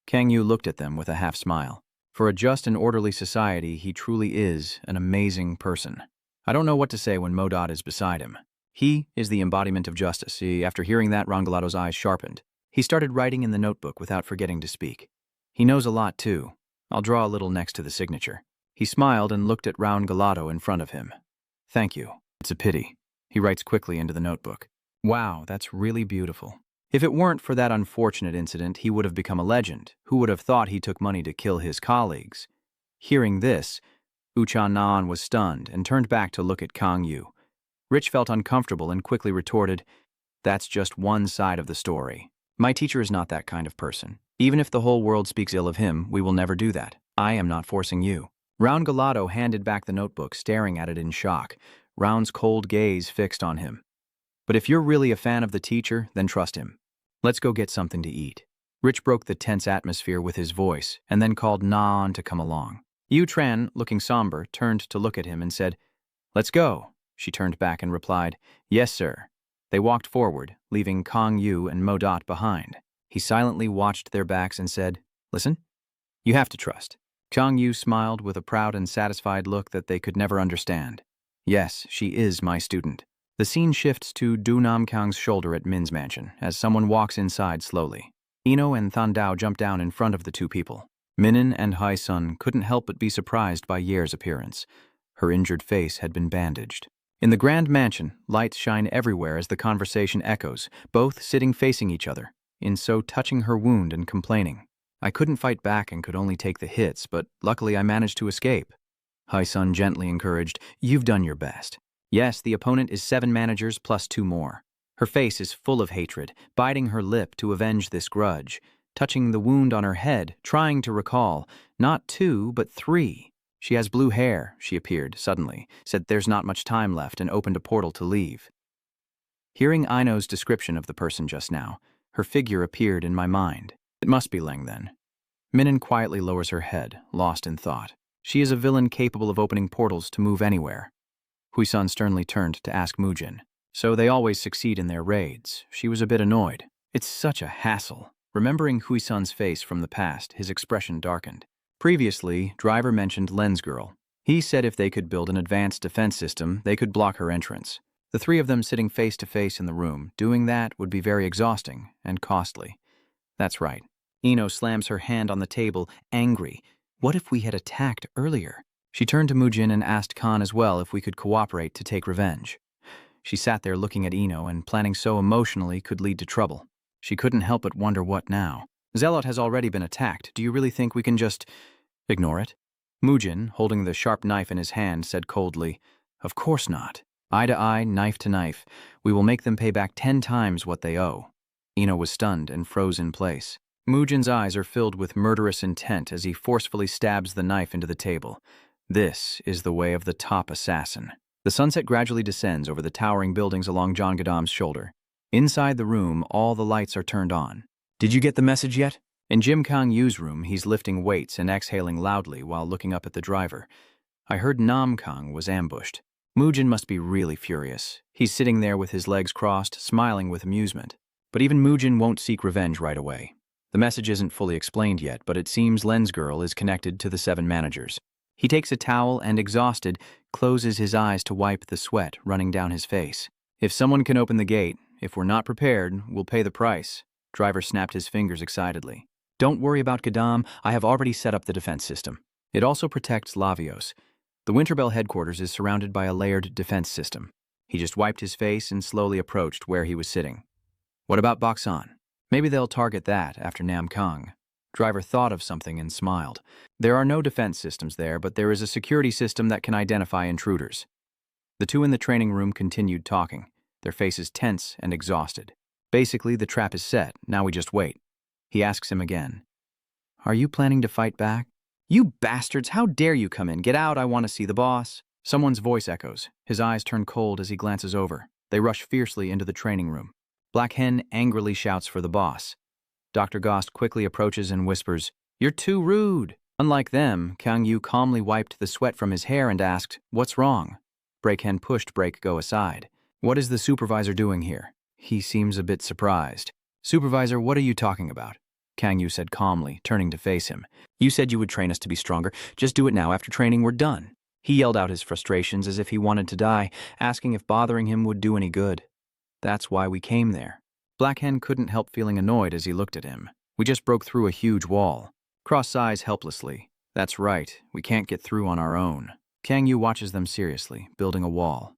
Kang-yu looked at them with a half-smile. For a just and orderly society, he truly is an amazing person. I don't know what to say when Modot is beside him. He is the embodiment of justice. After hearing that, Rongalado's eyes sharpened. He started writing in the notebook without forgetting to speak. He knows a lot, too. I'll draw a little next to the signature. He smiled and looked at Round Galado in front of him. Thank you. It's a pity. He writes quickly into the notebook. Wow, that's really beautiful. If it weren't for that unfortunate incident, he would have become a legend. Who would have thought he took money to kill his colleagues? Hearing this, Uchan Na-on was stunned and turned back to look at Kang-yu. Rich felt uncomfortable and quickly retorted, That's just one side of the story. My teacher is not that kind of person. Even if the whole world speaks ill of him, we will never do that. I am not forcing you. Round Galado handed back the notebook, staring at it in shock, Round's cold gaze fixed on him. But if you're really a fan of the teacher, then trust him. Let's go get something to eat. Rich broke the tense atmosphere with his voice, and then called Na-on to come along. Yu Tran, looking somber, turned to look at him and said, Let's go. She turned back and replied, Yes, sir. They walked forward, leaving Kang-yu and Modot behind. He silently watched their backs and said, Listen, you have to trust. Kang-yu smiled with a proud and satisfied look that they could never understand. Yes, she is my student. The scene shifts to Du Nam-kang's shoulder at Min's mansion as someone walks inside slowly. Ino and Thandao jump down in front of the two people. Minin and Hai-sun couldn't help but be surprised by Ye's appearance. Her injured face had been bandaged. In the grand mansion, lights shine everywhere as the conversation echoes, both sitting facing each other, in so touching her wound and complaining. I couldn't fight back and could only take the hits, but luckily I managed to escape. Hai-sun gently encouraged. You've done your best. Yes, the opponent is 7 managers plus 2 more. Her face is full of hatred, biting her lip to avenge this grudge, touching the wound on her head, trying to recall, not 2, but 3. She has blue hair, she appeared suddenly, said there's not much time left, and opened a portal to leave. Hearing Aino's description of the person just now, her figure appeared in my mind. It must be Leng then. Minnan quietly lowers her head, lost in thought. She is a villain capable of opening portals to move anywhere. Hui-sun sternly turned to ask Mujin. So they always succeed in their raids. She was a bit annoyed. It's such a hassle. Remembering Hui-sun's face from the past, his expression darkened. Previously, Driver mentioned Len's girl. He said if they could build an advanced defense system, they could block her entrance. The 3 of them sitting face to face in the room, doing that would be very exhausting and costly. That's right. Ino slams her hand on the table, angry. What if we had attacked earlier? She turned to Mujin and asked Khan as well if we could cooperate to take revenge. She sat there looking at Ino, and planning so emotionally could lead to trouble. She couldn't help but wonder what now. Zealot has already been attacked. Do you really think we can just ignore it? Mujin, holding the sharp knife in his hand, said coldly, Of course not. Eye to eye, knife to knife. We will make them pay back 10 times what they owe. Ino was stunned and froze in place. Mujin's eyes are filled with murderous intent as he forcefully stabs the knife into the table. This is the way of the top assassin. The sunset gradually descends over the towering buildings along John Gadam's shoulder. Inside the room, all the lights are turned on. Did you get the message yet? In Jim Kang Yu's room, he's lifting weights and exhaling loudly while looking up at the driver. I heard Nam Kang was ambushed. Mujin must be really furious. He's sitting there with his legs crossed, smiling with amusement. But even Mujin won't seek revenge right away. The message isn't fully explained yet, but it seems Len's girl is connected to the 7 managers. He takes a towel and, exhausted, closes his eyes to wipe the sweat running down his face. If someone can open the gate, if we're not prepared, we'll pay the price. Driver snapped his fingers excitedly. Don't worry about Gadam, I have already set up the defense system. It also protects Lavios. The Winterbell headquarters is surrounded by a layered defense system. He just wiped his face and slowly approached where he was sitting. What about Baksan? Maybe they'll target that after Nam Kang. Driver thought of something and smiled. There are no defense systems there, but there is a security system that can identify intruders. The 2 in the training room continued talking, their faces tense and exhausted. Basically, the trap is set, now we just wait. He asks him again. Are you planning to fight back? You bastards, how dare you come in? Get out, I want to see the boss. Someone's voice echoes. His eyes turn cold as he glances over. They rush fiercely into the training room. Black Hen angrily shouts for the boss. Dr. Gost quickly approaches and whispers, You're too rude. Unlike them, Kang Yu calmly wiped the sweat from his hair and asked, What's wrong? Break Hen pushed Break Go aside. What is the supervisor doing here? He seems a bit surprised. Supervisor, what are you talking about? Kang Yu said calmly, turning to face him. You said you would train us to be stronger. Just do it now. After training, we're done. He yelled out his frustrations as if he wanted to die, asking if bothering him would do any good. That's why we came there. Black Hen couldn't help feeling annoyed as he looked at him. We just broke through a huge wall. Cross eyes helplessly. That's right, we can't get through on our own. Kang Yu watches them seriously, building a wall.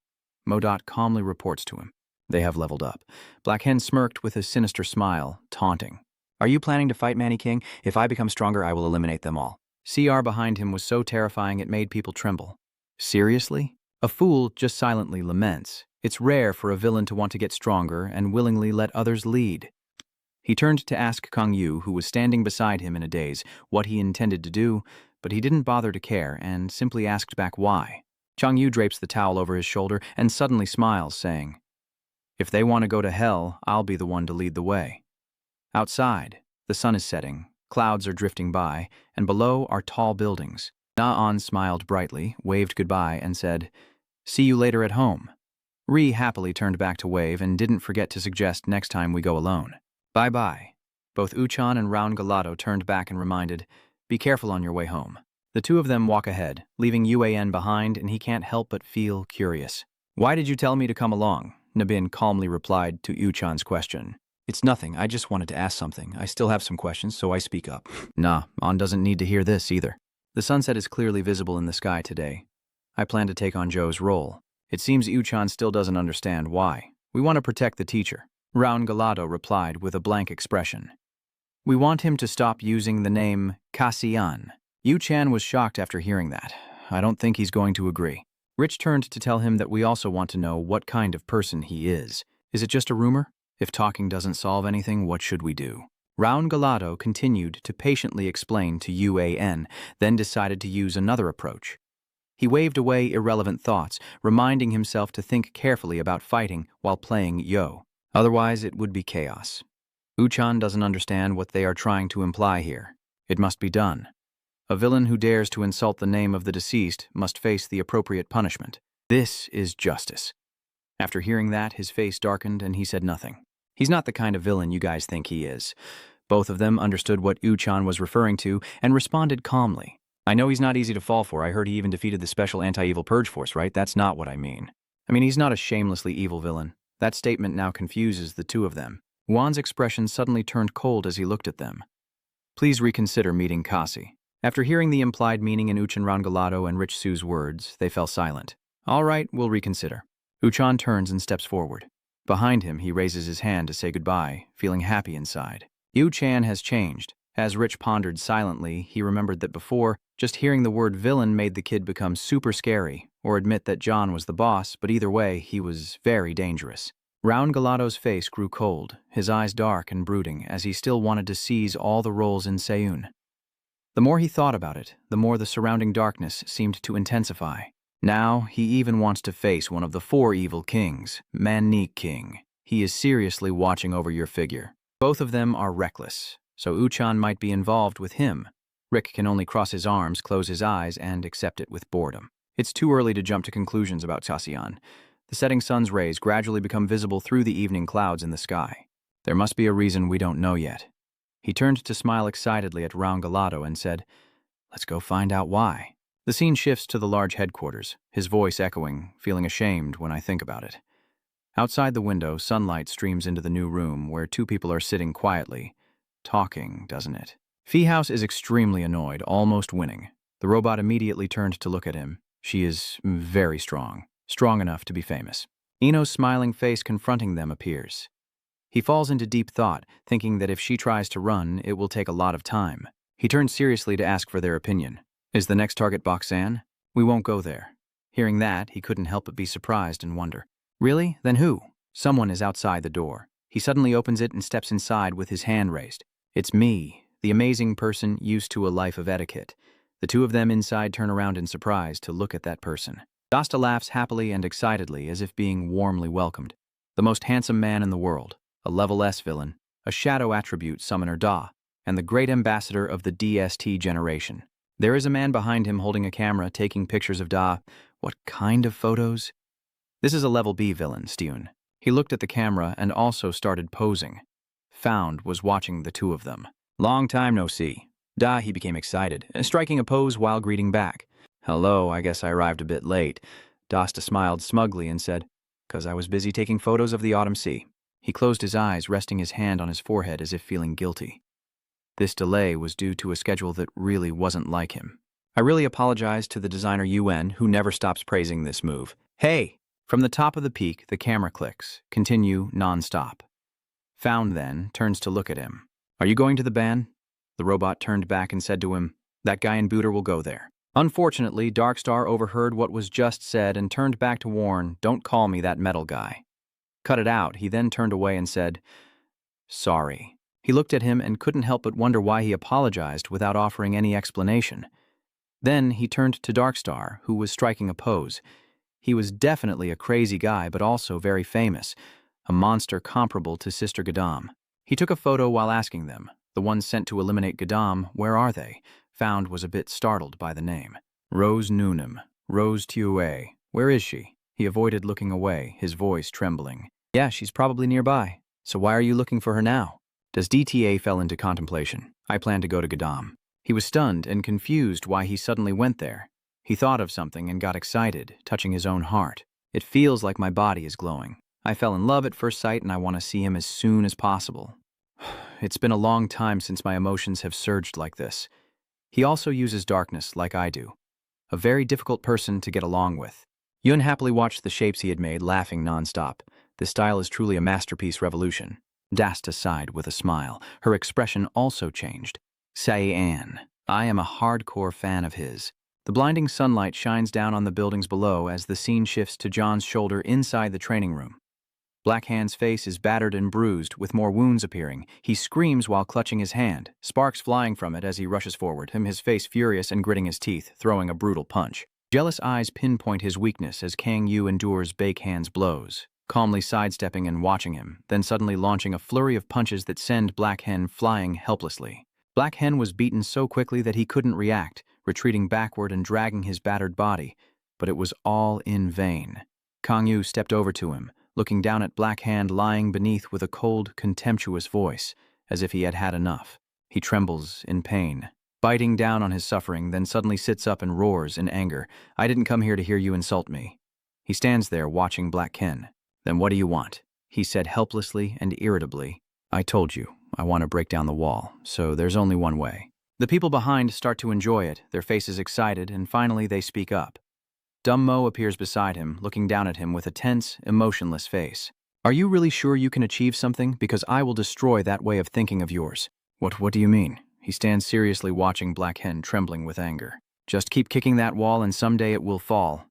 Modot calmly reports to him. They have leveled up. Black Hen smirked with a sinister smile, taunting. Are you planning to fight, Manny King? If I become stronger, I will eliminate them all. CR behind him was so terrifying it made people tremble. Seriously? A fool just silently laments. It's rare for a villain to want to get stronger and willingly let others lead. He turned to ask Kang Yu, who was standing beside him in a daze, what he intended to do, but he didn't bother to care and simply asked back why. Kang Yu drapes the towel over his shoulder and suddenly smiles, saying, If they want to go to hell, I'll be the one to lead the way. Outside, the sun is setting, clouds are drifting by, and below are tall buildings. Na-on smiled brightly, waved goodbye, and said, See you later at home. Ri happily turned back to wave and didn't forget to suggest next time we go alone. Bye-bye. Both Uchan and Raun Galato turned back and reminded, Be careful on your way home. The 2 of them walk ahead, leaving UAN behind, and he can't help but feel curious. Why did you tell me to come along? Nabin calmly replied to Uchan's question. It's nothing, I just wanted to ask something. I still have some questions, so I speak up. Nah, On doesn't need to hear this either. The sunset is clearly visible in the sky today. I plan to take on Joe's role. It seems Uchan still doesn't understand why. We want to protect the teacher. Raun Galato replied with a blank expression. We want him to stop using the name Kasian. Uchan was shocked after hearing that. I don't think he's going to agree. Rich turned to tell him that we also want to know what kind of person he is. Is it just a rumor? If talking doesn't solve anything, what should we do? Raun Galado continued to patiently explain to UAN, then decided to use another approach. He waved away irrelevant thoughts, reminding himself to think carefully about fighting while playing Yo. Otherwise, it would be chaos. Uchan doesn't understand what they are trying to imply here. It must be done. A villain who dares to insult the name of the deceased must face the appropriate punishment. This is justice. After hearing that, his face darkened and he said nothing. He's not the kind of villain you guys think he is. Both of them understood what Uchan was referring to and responded calmly. I know he's not easy to fall for. I heard he even defeated the special anti-evil purge force, right? That's not what I mean. He's not a shamelessly evil villain. That statement now confuses the two of them. Juan's expression suddenly turned cold as he looked at them. Please reconsider meeting Kasi. After hearing the implied meaning in Uchan Rangalado and Rich Su's words, they fell silent. All right, we'll reconsider. Uchan turns and steps forward. Behind him, he raises his hand to say goodbye, feeling happy inside. Uchan has changed. As Rich pondered silently, he remembered that before, just hearing the word villain made the kid become super scary, or admit that John was the boss, but either way, he was very dangerous. Raun Galado's face grew cold, his eyes dark and brooding, as he still wanted to seize all the roles in Seun. The more he thought about it, the more the surrounding darkness seemed to intensify. Now, he even wants to face one of the 4 evil kings, Manhwa King. He is seriously watching over your figure. Both of them are reckless, so Uchan might be involved with him. Rick can only cross his arms, close his eyes, and accept it with boredom. It's too early to jump to conclusions about Cassian. The setting sun's rays gradually become visible through the evening clouds in the sky. There must be a reason we don't know yet. He turned to smile excitedly at Raun Galado and said, "Let's go find out why." The scene shifts to the large headquarters, his voice echoing, feeling ashamed when I think about it. Outside the window, sunlight streams into the new room where 2 people are sitting quietly. Talking, doesn't it? Feehouse is extremely annoyed, almost winning. The robot immediately turned to look at him. She is very strong enough to be famous. Ino's smiling face confronting them appears. He falls into deep thought, thinking that if she tries to run, it will take a lot of time. He turns seriously to ask for their opinion. Is the next target Boxan? We won't go there. Hearing that, he couldn't help but be surprised and wonder. Really? Then who? Someone is outside the door. He suddenly opens it and steps inside with his hand raised. It's me, the amazing person used to a life of etiquette. The 2 of them inside turn around in surprise to look at that person. Dasta laughs happily and excitedly as if being warmly welcomed. The most handsome man in the world, a level S villain, a shadow attribute summoner Da, and the great ambassador of the DST generation. There is a man behind him holding a camera, taking pictures of Da. What kind of photos? This is a level B villain, Steun. He looked at the camera and also started posing. Found was watching the 2 of them. Long time no see. Da, he became excited, striking a pose while greeting back. Hello, I guess I arrived a bit late. Dasta smiled smugly and said, "'Cause I was busy taking photos of the autumn sea." He closed his eyes, resting his hand on his forehead as if feeling guilty. This delay was due to a schedule that really wasn't like him. I really apologize to the designer UN, who never stops praising this move. Hey! From the top of the peak, the camera clicks. Continue non-stop. Found then turns to look at him. Are you going to the ban? The robot turned back and said to him, that guy in Booter will go there. Unfortunately, Darkstar overheard what was just said and turned back to warn, don't call me that metal guy. Cut it out, he then turned away and said, sorry. He looked at him and couldn't help but wonder why he apologized without offering any explanation. Then he turned to Darkstar, who was striking a pose. He was definitely a crazy guy, but also very famous, a monster comparable to Sister Gadam. He took a photo while asking them, the one sent to eliminate Gadam, where are they? Found was a bit startled by the name. Rose Noonan, Rose Tue, where is she? He avoided looking away, his voice trembling. Yeah, she's probably nearby. So why are you looking for her now? Does DTA fell into contemplation. I plan to go to Gadam. He was stunned and confused why he suddenly went there. He thought of something and got excited, touching his own heart. It feels like my body is glowing. I fell in love at first sight and I want to see him as soon as possible. It's been a long time since my emotions have surged like this. He also uses darkness like I do. A very difficult person to get along with. Yun happily watched the shapes he had made, laughing nonstop. This style is truly a masterpiece revolution. Dasta sighed with a smile. Her expression also changed. Cyan. I am a hardcore fan of his. The blinding sunlight shines down on the buildings below as the scene shifts to John's shoulder inside the training room. Black Hand's face is battered and bruised, with more wounds appearing. He screams while clutching his hand, sparks flying from it as he rushes forward, his face furious and gritting his teeth, throwing a brutal punch. Jealous eyes pinpoint his weakness as Kang Yu endures Bake Hand's blows, calmly sidestepping and watching him, then suddenly launching a flurry of punches that send Black Hen flying helplessly. Black Hen was beaten so quickly that he couldn't react, retreating backward and dragging his battered body, but it was all in vain. Kang Yu stepped over to him, looking down at Black Hand lying beneath with a cold, contemptuous voice, as if he had had enough. He trembles in pain, biting down on his suffering, then suddenly sits up and roars in anger. "I didn't come here to hear you insult me." He stands there watching Black Hen. "Then what do you want?" he said helplessly and irritably. "I told you, I want to break down the wall, so there's only one way." The people behind start to enjoy it, their faces excited, and finally they speak up. Dumb Mo appears beside him, looking down at him with a tense, emotionless face. "Are you really sure you can achieve something? Because I will destroy that way of thinking of yours." What do you mean?" He stands seriously watching Black Hen, trembling with anger. "Just keep kicking that wall and someday it will fall."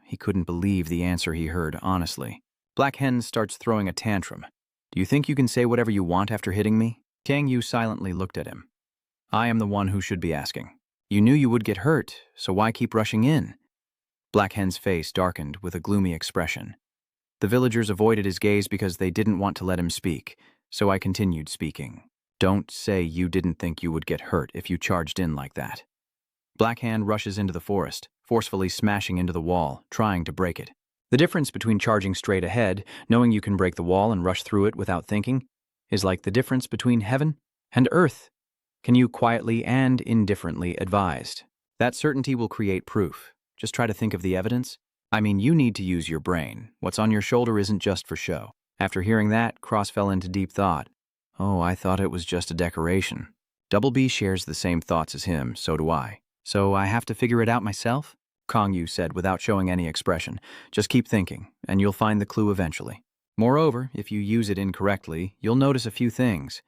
He couldn't believe the answer he heard, honestly. Black Hen starts throwing a tantrum. "Do you think you can say whatever you want after hitting me?" Kang Yu silently looked at him. "I am the one who should be asking. You knew you would get hurt, so why keep rushing in?" Black Hen's face darkened with a gloomy expression. The villagers avoided his gaze because they didn't want to let him speak, so I continued speaking. "Don't say you didn't think you would get hurt if you charged in like that." Black Hand rushes into the forest, forcefully smashing into the wall, trying to break it. The difference between charging straight ahead, knowing you can break the wall and rush through it without thinking, is like the difference between heaven and earth. Can you quietly and indifferently advised? That certainty will create proof. Just try to think of the evidence. I mean, you need to use your brain. What's on your shoulder isn't just for show. After hearing that, Cross fell into deep thought. "Oh, I thought it was just a decoration." Double B shares the same thoughts as him, so do I. "So I have to figure it out myself?" Kang Yu said without showing any expression. "Just keep thinking, and you'll find the clue eventually. Moreover, if you use it incorrectly, you'll notice a few things."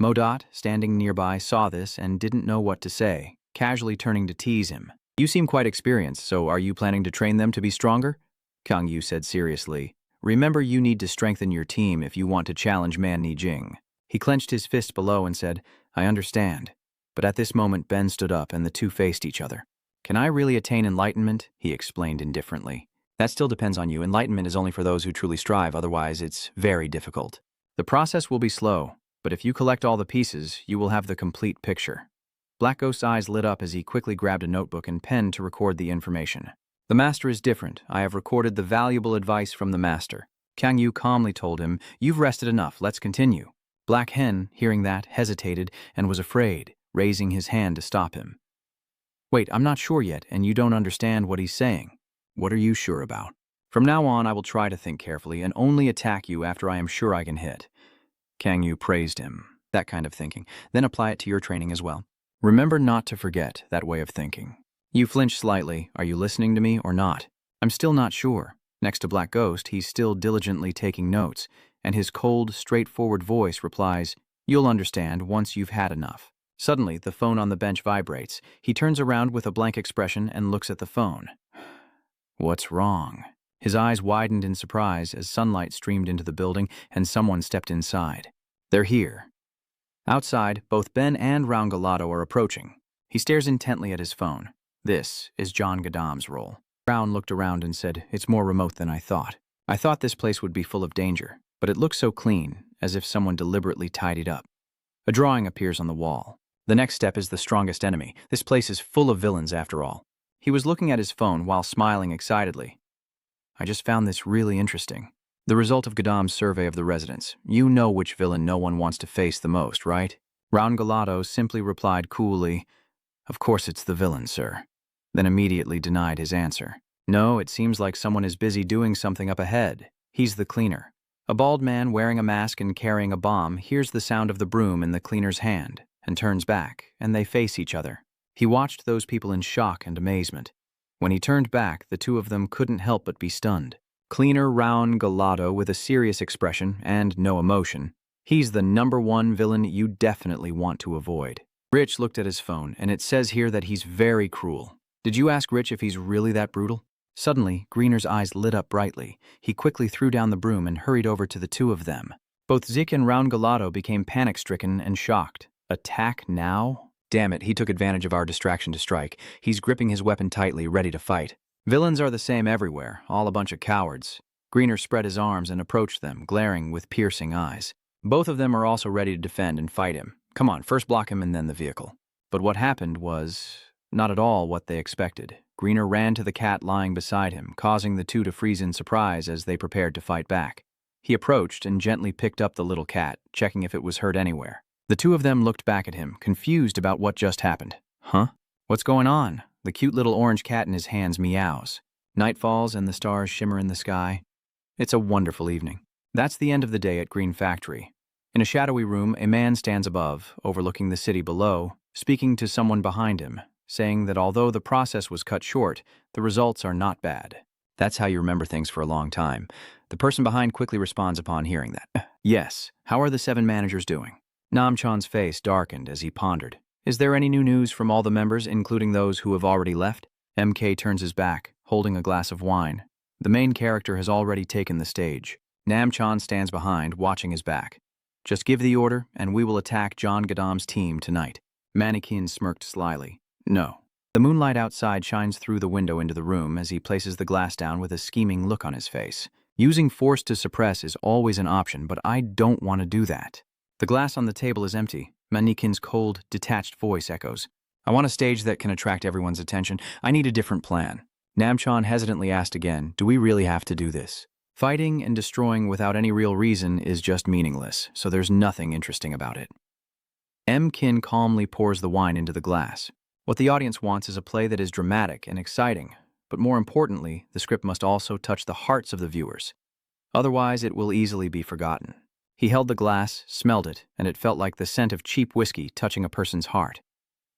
Modot, standing nearby, saw this and didn't know what to say, casually turning to tease him. "You seem quite experienced, so are you planning to train them to be stronger?" Kang Yu said seriously. "Remember, you need to strengthen your team if you want to challenge Man Ni Jing." He clenched his fist below and said, "I understand." But at this moment, Ben stood up and the two faced each other. "Can I really attain enlightenment?" he explained indifferently. "That still depends on you. Enlightenment is only for those who truly strive, otherwise it's very difficult. The process will be slow, but if you collect all the pieces, you will have the complete picture." Black Ghost's eyes lit up as he quickly grabbed a notebook and pen to record the information. "The master is different. I have recorded the valuable advice from the master." Kang Yu calmly told him, "You've rested enough, let's continue." Black Hen, hearing that, hesitated and was afraid, raising his hand to stop him. "Wait, I'm not sure yet, and you don't understand what he's saying." "What are you sure about?" "From now on, I will try to think carefully and only attack you after I am sure I can hit." Kang Yu praised him. "That kind of thinking. Then apply it to your training as well. Remember not to forget that way of thinking." You flinch slightly. Are you listening to me or not? "I'm still not sure." Next to Black Ghost, he's still diligently taking notes, and his cold, straightforward voice replies, "You'll understand once you've had enough." Suddenly, the phone on the bench vibrates. He turns around with a blank expression and looks at the phone. What's wrong? His eyes widened in surprise as sunlight streamed into the building and someone stepped inside. They're here. Outside, both Ben and Raun Galato are approaching. He stares intently at his phone. This is John Gadam's role. Raun looked around and said, "It's more remote than I thought. I thought this place would be full of danger, but it looks so clean, as if someone deliberately tidied up." A drawing appears on the wall. "The next step is the strongest enemy. This place is full of villains after all." He was looking at his phone while smiling excitedly. "I just found this really interesting. The result of Gadam's survey of the residents. You know which villain no one wants to face the most, right?" Raun Galato simply replied coolly, "Of course it's the villain, sir," then immediately denied his answer. "No, it seems like someone is busy doing something up ahead. He's the cleaner." A bald man wearing a mask and carrying a bomb hears the sound of the broom in the cleaner's hand and turns back, and they face each other. He watched those people in shock and amazement. When he turned back, the two of them couldn't help but be stunned. Cleaner Raun Galato with a serious expression and no emotion. He's the #1 villain you definitely want to avoid. Rich looked at his phone, and it says here that he's very cruel. Did you ask Rich if he's really that brutal? Suddenly, Greener's eyes lit up brightly. He quickly threw down the broom and hurried over to the two of them. Both Zik and Round Galato became panic-stricken and shocked. Attack now? Damn it, he took advantage of our distraction to strike. He's gripping his weapon tightly, ready to fight. Villains are the same everywhere, all a bunch of cowards. Greener spread his arms and approached them, glaring with piercing eyes. Both of them are also ready to defend and fight him. Come on, first block him and then the vehicle. But what happened was not at all what they expected. Greener ran to the cat lying beside him, causing the two to freeze in surprise as they prepared to fight back. He approached and gently picked up the little cat, checking if it was hurt anywhere. The two of them looked back at him, confused about what just happened. Huh? What's going on? The cute little orange cat in his hands meows. Night falls and the stars shimmer in the sky. It's a wonderful evening. That's the end of the day at Green Factory. In a shadowy room, a man stands above, overlooking the city below, speaking to someone behind him, saying that although the process was cut short, the results are not bad. That's how you remember things for a long time. The person behind quickly responds upon hearing that. Yes, how are the 7 managers doing? Namchan's face darkened as he pondered. Is there any new news from all the members, including those who have already left? MK turns his back, holding a glass of wine. The main character has already taken the stage. Namchan stands behind, watching his back. Just give the order, and we will attack John Gadam's team tonight. Mannequin smirked slyly. No. The moonlight outside shines through the window into the room as he places the glass down with a scheming look on his face. Using force to suppress is always an option, but I don't want to do that. The glass on the table is empty. Mannequin's cold, detached voice echoes. I want a stage that can attract everyone's attention. I need a different plan. Namchan hesitantly asked again, do we really have to do this? Fighting and destroying without any real reason is just meaningless, so there's nothing interesting about it. M-Kin calmly pours the wine into the glass. What the audience wants is a play that is dramatic and exciting, but more importantly, the script must also touch the hearts of the viewers. Otherwise, it will easily be forgotten. He held the glass, smelled it, and it felt like the scent of cheap whiskey touching a person's heart.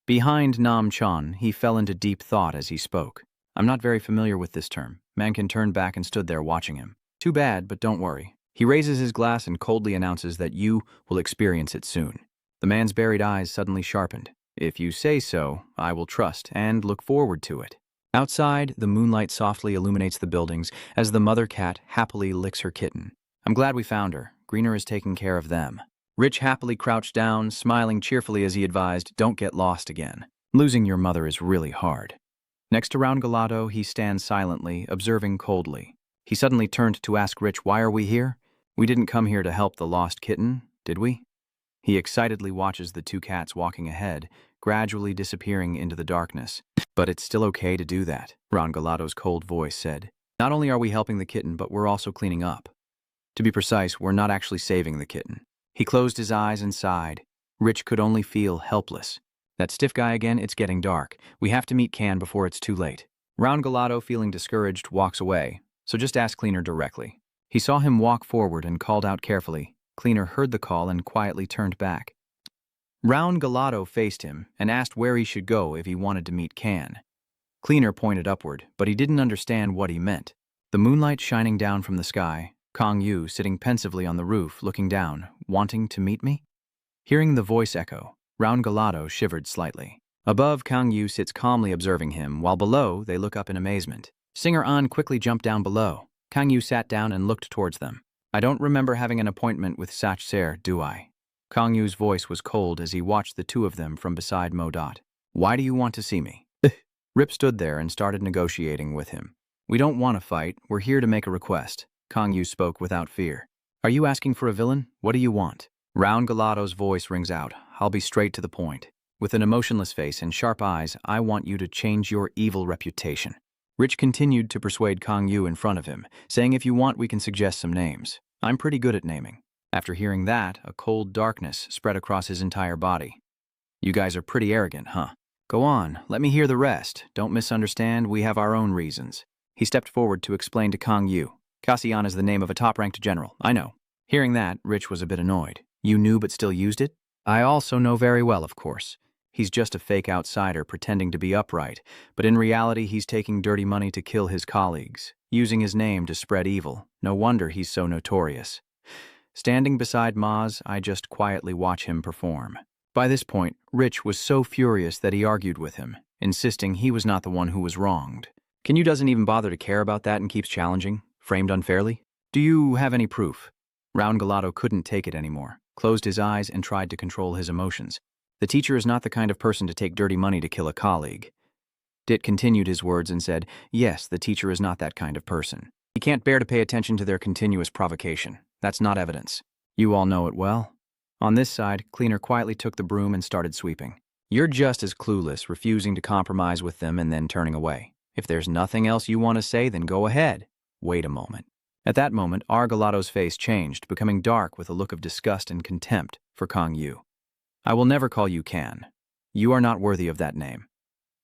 Behind Namchan, he fell into deep thought as he spoke. I'm not very familiar with this term. Mankin turned back and stood there watching him. Too bad, but don't worry. He raises his glass and coldly announces that you will experience it soon. The man's buried eyes suddenly sharpened. If you say so, I will trust and look forward to it. Outside, the moonlight softly illuminates the buildings as the mother cat happily licks her kitten. I'm glad we found her. Greener is taking care of them. Rich happily crouched down, smiling cheerfully as he advised, don't get lost again. Losing your mother is really hard. Next to Round Galato, he stands silently, observing coldly. He suddenly turned to ask Rich, why are we here? We didn't come here to help the lost kitten, did we? He excitedly watches the two cats walking ahead, gradually disappearing into the darkness. But it's still okay to do that, Round Galato's cold voice said. Not only are we helping the kitten, but we're also cleaning up. To be precise, we're not actually saving the kitten. He closed his eyes and sighed. Rich could only feel helpless. That stiff guy again, it's getting dark. We have to meet Can before it's too late. Round Galato, feeling discouraged, walks away. So just ask Cleaner directly. He saw him walk forward and called out carefully. Cleaner heard the call and quietly turned back. Round Galato faced him and asked where he should go if he wanted to meet Can. Cleaner pointed upward, but he didn't understand what he meant. The moonlight shining down from the sky, Kang Yu sitting pensively on the roof, looking down, wanting to meet me? Hearing the voice echo, Round Galato shivered slightly. Above, Kang Yu sits calmly observing him, while below, they look up in amazement. Singer An quickly jumped down below. Kang Yu sat down and looked towards them. I don't remember having an appointment with Sach Ser, do I? Kang Yu's voice was cold as he watched the two of them from beside Mo Dot. Why do you want to see me? Rip stood there and started negotiating with him. We don't want to fight, we're here to make a request. Kang Yu spoke without fear. Are you asking for a villain? What do you want? Round Galato's voice rings out. I'll be straight to the point. With an emotionless face and sharp eyes, I want you to change your evil reputation. Rich continued to persuade Kang Yu in front of him, saying if you want we can suggest some names. I'm pretty good at naming. After hearing that, a cold darkness spread across his entire body. You guys are pretty arrogant, huh? Go on, let me hear the rest. Don't misunderstand, we have our own reasons. He stepped forward to explain to Kang Yu. Cassian is the name of a top-ranked general, I know. Hearing that, Rich was a bit annoyed. You knew but still used it? I also know very well, of course. He's just a fake outsider pretending to be upright, but in reality he's taking dirty money to kill his colleagues, using his name to spread evil. No wonder he's so notorious. Standing beside Maz, I just quietly watch him perform. By this point, Rich was so furious that he argued with him. insisting he was not the one who was wronged. Kinyu doesn't even bother to care about that and keeps challenging, framed unfairly. Do you have any proof? Round Galato couldn't take it anymore, closed his eyes and tried to control his emotions. The teacher is not the kind of person to take dirty money to kill a colleague. Dit continued his words and said, yes, the teacher is not that kind of person. He can't bear to pay attention to their continuous provocation. That's not evidence. You all know it well. On this side, Cleaner quietly took the broom and started sweeping. You're just as clueless, refusing to compromise with them and then turning away. If there's nothing else you want to say, then go ahead. Wait a moment. At that moment, Galato's face changed, becoming dark with a look of disgust and contempt for Kang Yu. I will never call you Kan. You are not worthy of that name.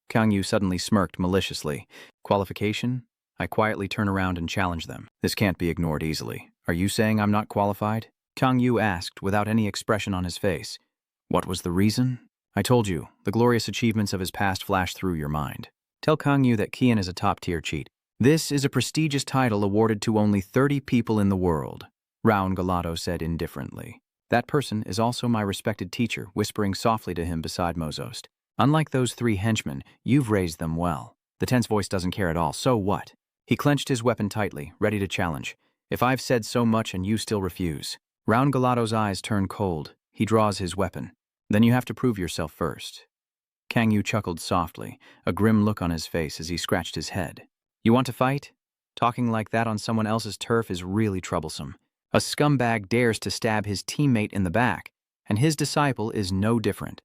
Kang Yu suddenly smirked maliciously. Qualification? I quietly turn around and challenge them. This can't be ignored easily. Are you saying I'm not qualified? Kang Yu asked without any expression on his face. What was the reason? I told you, the glorious achievements of his past flashed through your mind. Tell Kang Yu that Kian is a top-tier cheat. This is a prestigious title awarded to only 30 people in the world, Round Galato said indifferently. That person is also my respected teacher, whispering softly to him beside Mozost. Unlike those 3 henchmen, you've raised them well. The tense voice doesn't care at all, so what? He clenched his weapon tightly, ready to challenge. If I've said so much and you still refuse. Round Galato's eyes turn cold. He draws his weapon. Then you have to prove yourself first. Kang Yu chuckled softly, a grim look on his face as he scratched his head. You want to fight? Talking like that on someone else's turf is really troublesome. A scumbag dares to stab his teammate in the back, and his disciple is no different.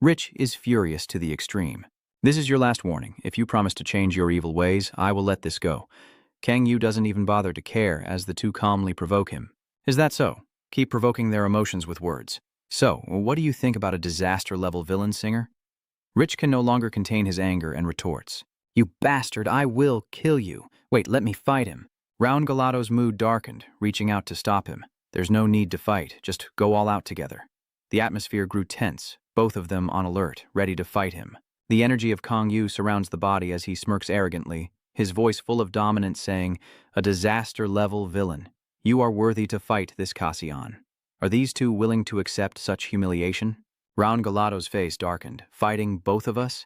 Rich is furious to the extreme. This is your last warning. If you promise to change your evil ways, I will let this go. Kang Yu doesn't even bother to care as the two calmly provoke him. Is that so? Keep provoking their emotions with words. So, what do you think about a disaster-level villain singer? Rich can no longer contain his anger and retorts. You bastard, I will kill you. Wait, let me fight him. Round Galato's mood darkened, reaching out to stop him. There's no need to fight, just go all out together. The atmosphere grew tense, both of them on alert, ready to fight him. The energy of Kang Yu surrounds the body as he smirks arrogantly, his voice full of dominance saying, a disaster-level villain. You are worthy to fight this Cassian. Are these two willing to accept such humiliation? Round Galato's face darkened. Fighting both of us?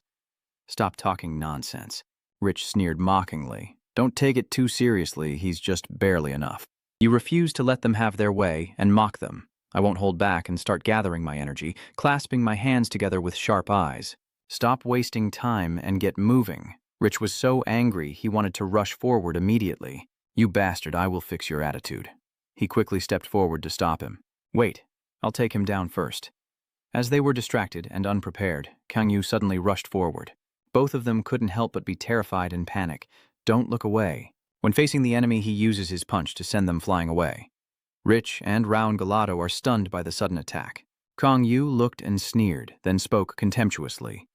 Stop talking nonsense. Rich sneered mockingly. Don't take it too seriously, he's just barely enough. You refuse to let them have their way and mock them. I won't hold back and start gathering my energy, clasping my hands together with sharp eyes. Stop wasting time and get moving. Rich was so angry he wanted to rush forward immediately. You bastard, I will fix your attitude. He quickly stepped forward to stop him. Wait, I'll take him down first. As they were distracted and unprepared, Kang Yu suddenly rushed forward. Both of them couldn't help but be terrified and panic. Don't look away. When facing the enemy, he uses his punch to send them flying away. Rich and Round Galato are stunned by the sudden attack. Kang Yu looked and sneered, then spoke contemptuously.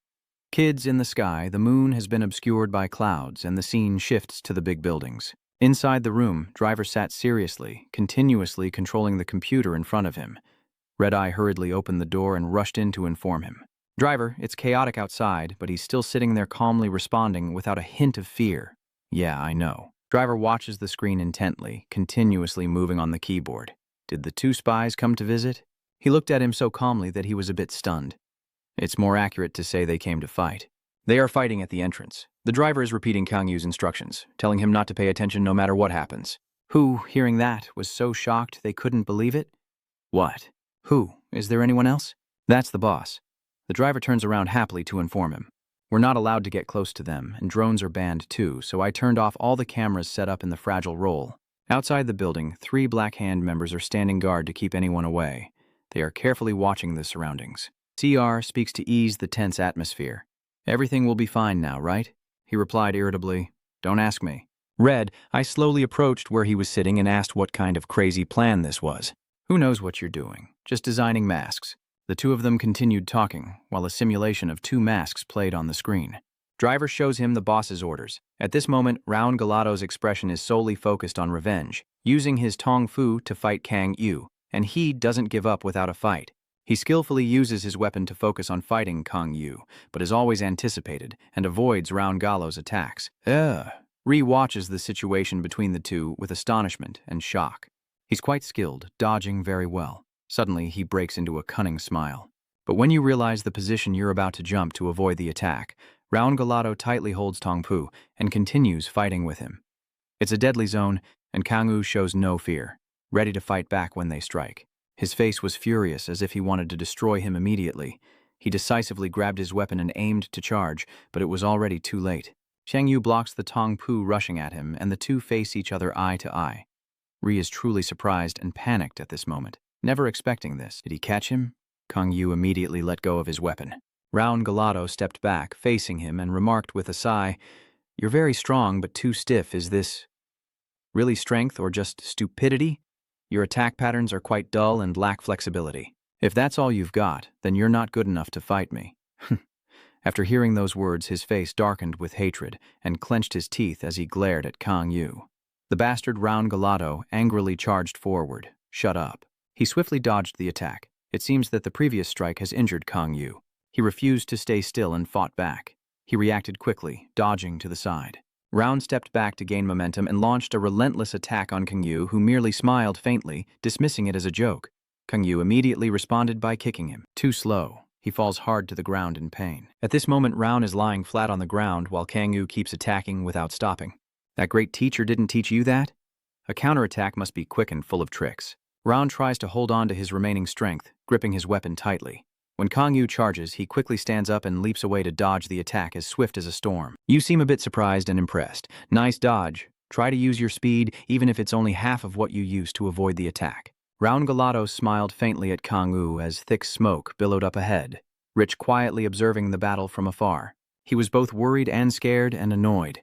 Kids in the sky, the moon has been obscured by clouds and the scene shifts to the big buildings. Inside the room, Driver sat seriously, continuously controlling the computer in front of him. Red Eye hurriedly opened the door and rushed in to inform him. Driver, it's chaotic outside, but he's still sitting there calmly responding without a hint of fear. Yeah, I know. Driver watches the screen intently, continuously moving on the keyboard. Did the two spies come to visit? He looked at him so calmly that he was a bit stunned. It's more accurate to say they came to fight. They are fighting at the entrance. The driver is repeating Kang Yu's instructions, telling him not to pay attention no matter what happens. Who, hearing that, was so shocked they couldn't believe it? What? Who? Is there anyone else? That's the boss. The driver turns around happily to inform him. We're not allowed to get close to them, and drones are banned too, so I turned off all the cameras set up in the fragile roll. Outside the building, 3 Black Hand members are standing guard to keep anyone away. They are carefully watching the surroundings. CR speaks to ease the tense atmosphere. Everything will be fine now, right? He replied irritably. Don't ask me. Red, I slowly approached where he was sitting and asked what kind of crazy plan this was. Who knows what you're doing? Just designing masks. The two of them continued talking, while a simulation of 2 masks played on the screen. Driver shows him the boss's orders. At this moment, Round Galato's expression is solely focused on revenge, using his Tong Fu to fight Kang Yu, and he doesn't give up without a fight. He skillfully uses his weapon to focus on fighting Kang Yu, but is always anticipated and avoids Round Galo's attacks. Re-watches the situation between the two with astonishment and shock. He's quite skilled, dodging very well. Suddenly, he breaks into a cunning smile. But when you realize the position you're about to jump to avoid the attack, Raun Galato tightly holds Tongpu and continues fighting with him. It's a deadly zone, and Kangwoo shows no fear, ready to fight back when they strike. His face was furious, as if he wanted to destroy him immediately. He decisively grabbed his weapon and aimed to charge, but it was already too late. Xiang Yu blocks the Tongpu rushing at him, and the two face each other eye to eye. Ri is truly surprised and panicked at this moment, never expecting this. Did he catch him? Kang Yu immediately let go of his weapon. Raun Galato stepped back, facing him, and remarked with a sigh, "You're very strong, but too stiff. Is this really strength or just stupidity? Your attack patterns are quite dull and lack flexibility. If that's all you've got, then you're not good enough to fight me." After hearing those words, his face darkened with hatred and clenched his teeth as he glared at Kang Yu. The bastard Raun Galato angrily charged forward. "Shut up." He swiftly dodged the attack. It seems that the previous strike has injured Kang Yu. He refused to stay still and fought back. He reacted quickly, dodging to the side. Raun stepped back to gain momentum and launched a relentless attack on Kang Yu, who merely smiled faintly, dismissing it as a joke. Kang Yu immediately responded by kicking him. Too slow. He falls hard to the ground in pain. At this moment, Raun is lying flat on the ground while Kang Yu keeps attacking without stopping. That great teacher didn't teach you that? A counterattack must be quick and full of tricks. Raun tries to hold on to his remaining strength, gripping his weapon tightly. When Kang Yu charges, he quickly stands up and leaps away to dodge the attack as swift as a storm. You seem a bit surprised and impressed. Nice dodge. Try to use your speed, even if it's only half of what you used to avoid the attack. Raun Galato smiled faintly at Kang Yu as thick smoke billowed up ahead, Rich quietly observing the battle from afar. He was both worried and scared and annoyed.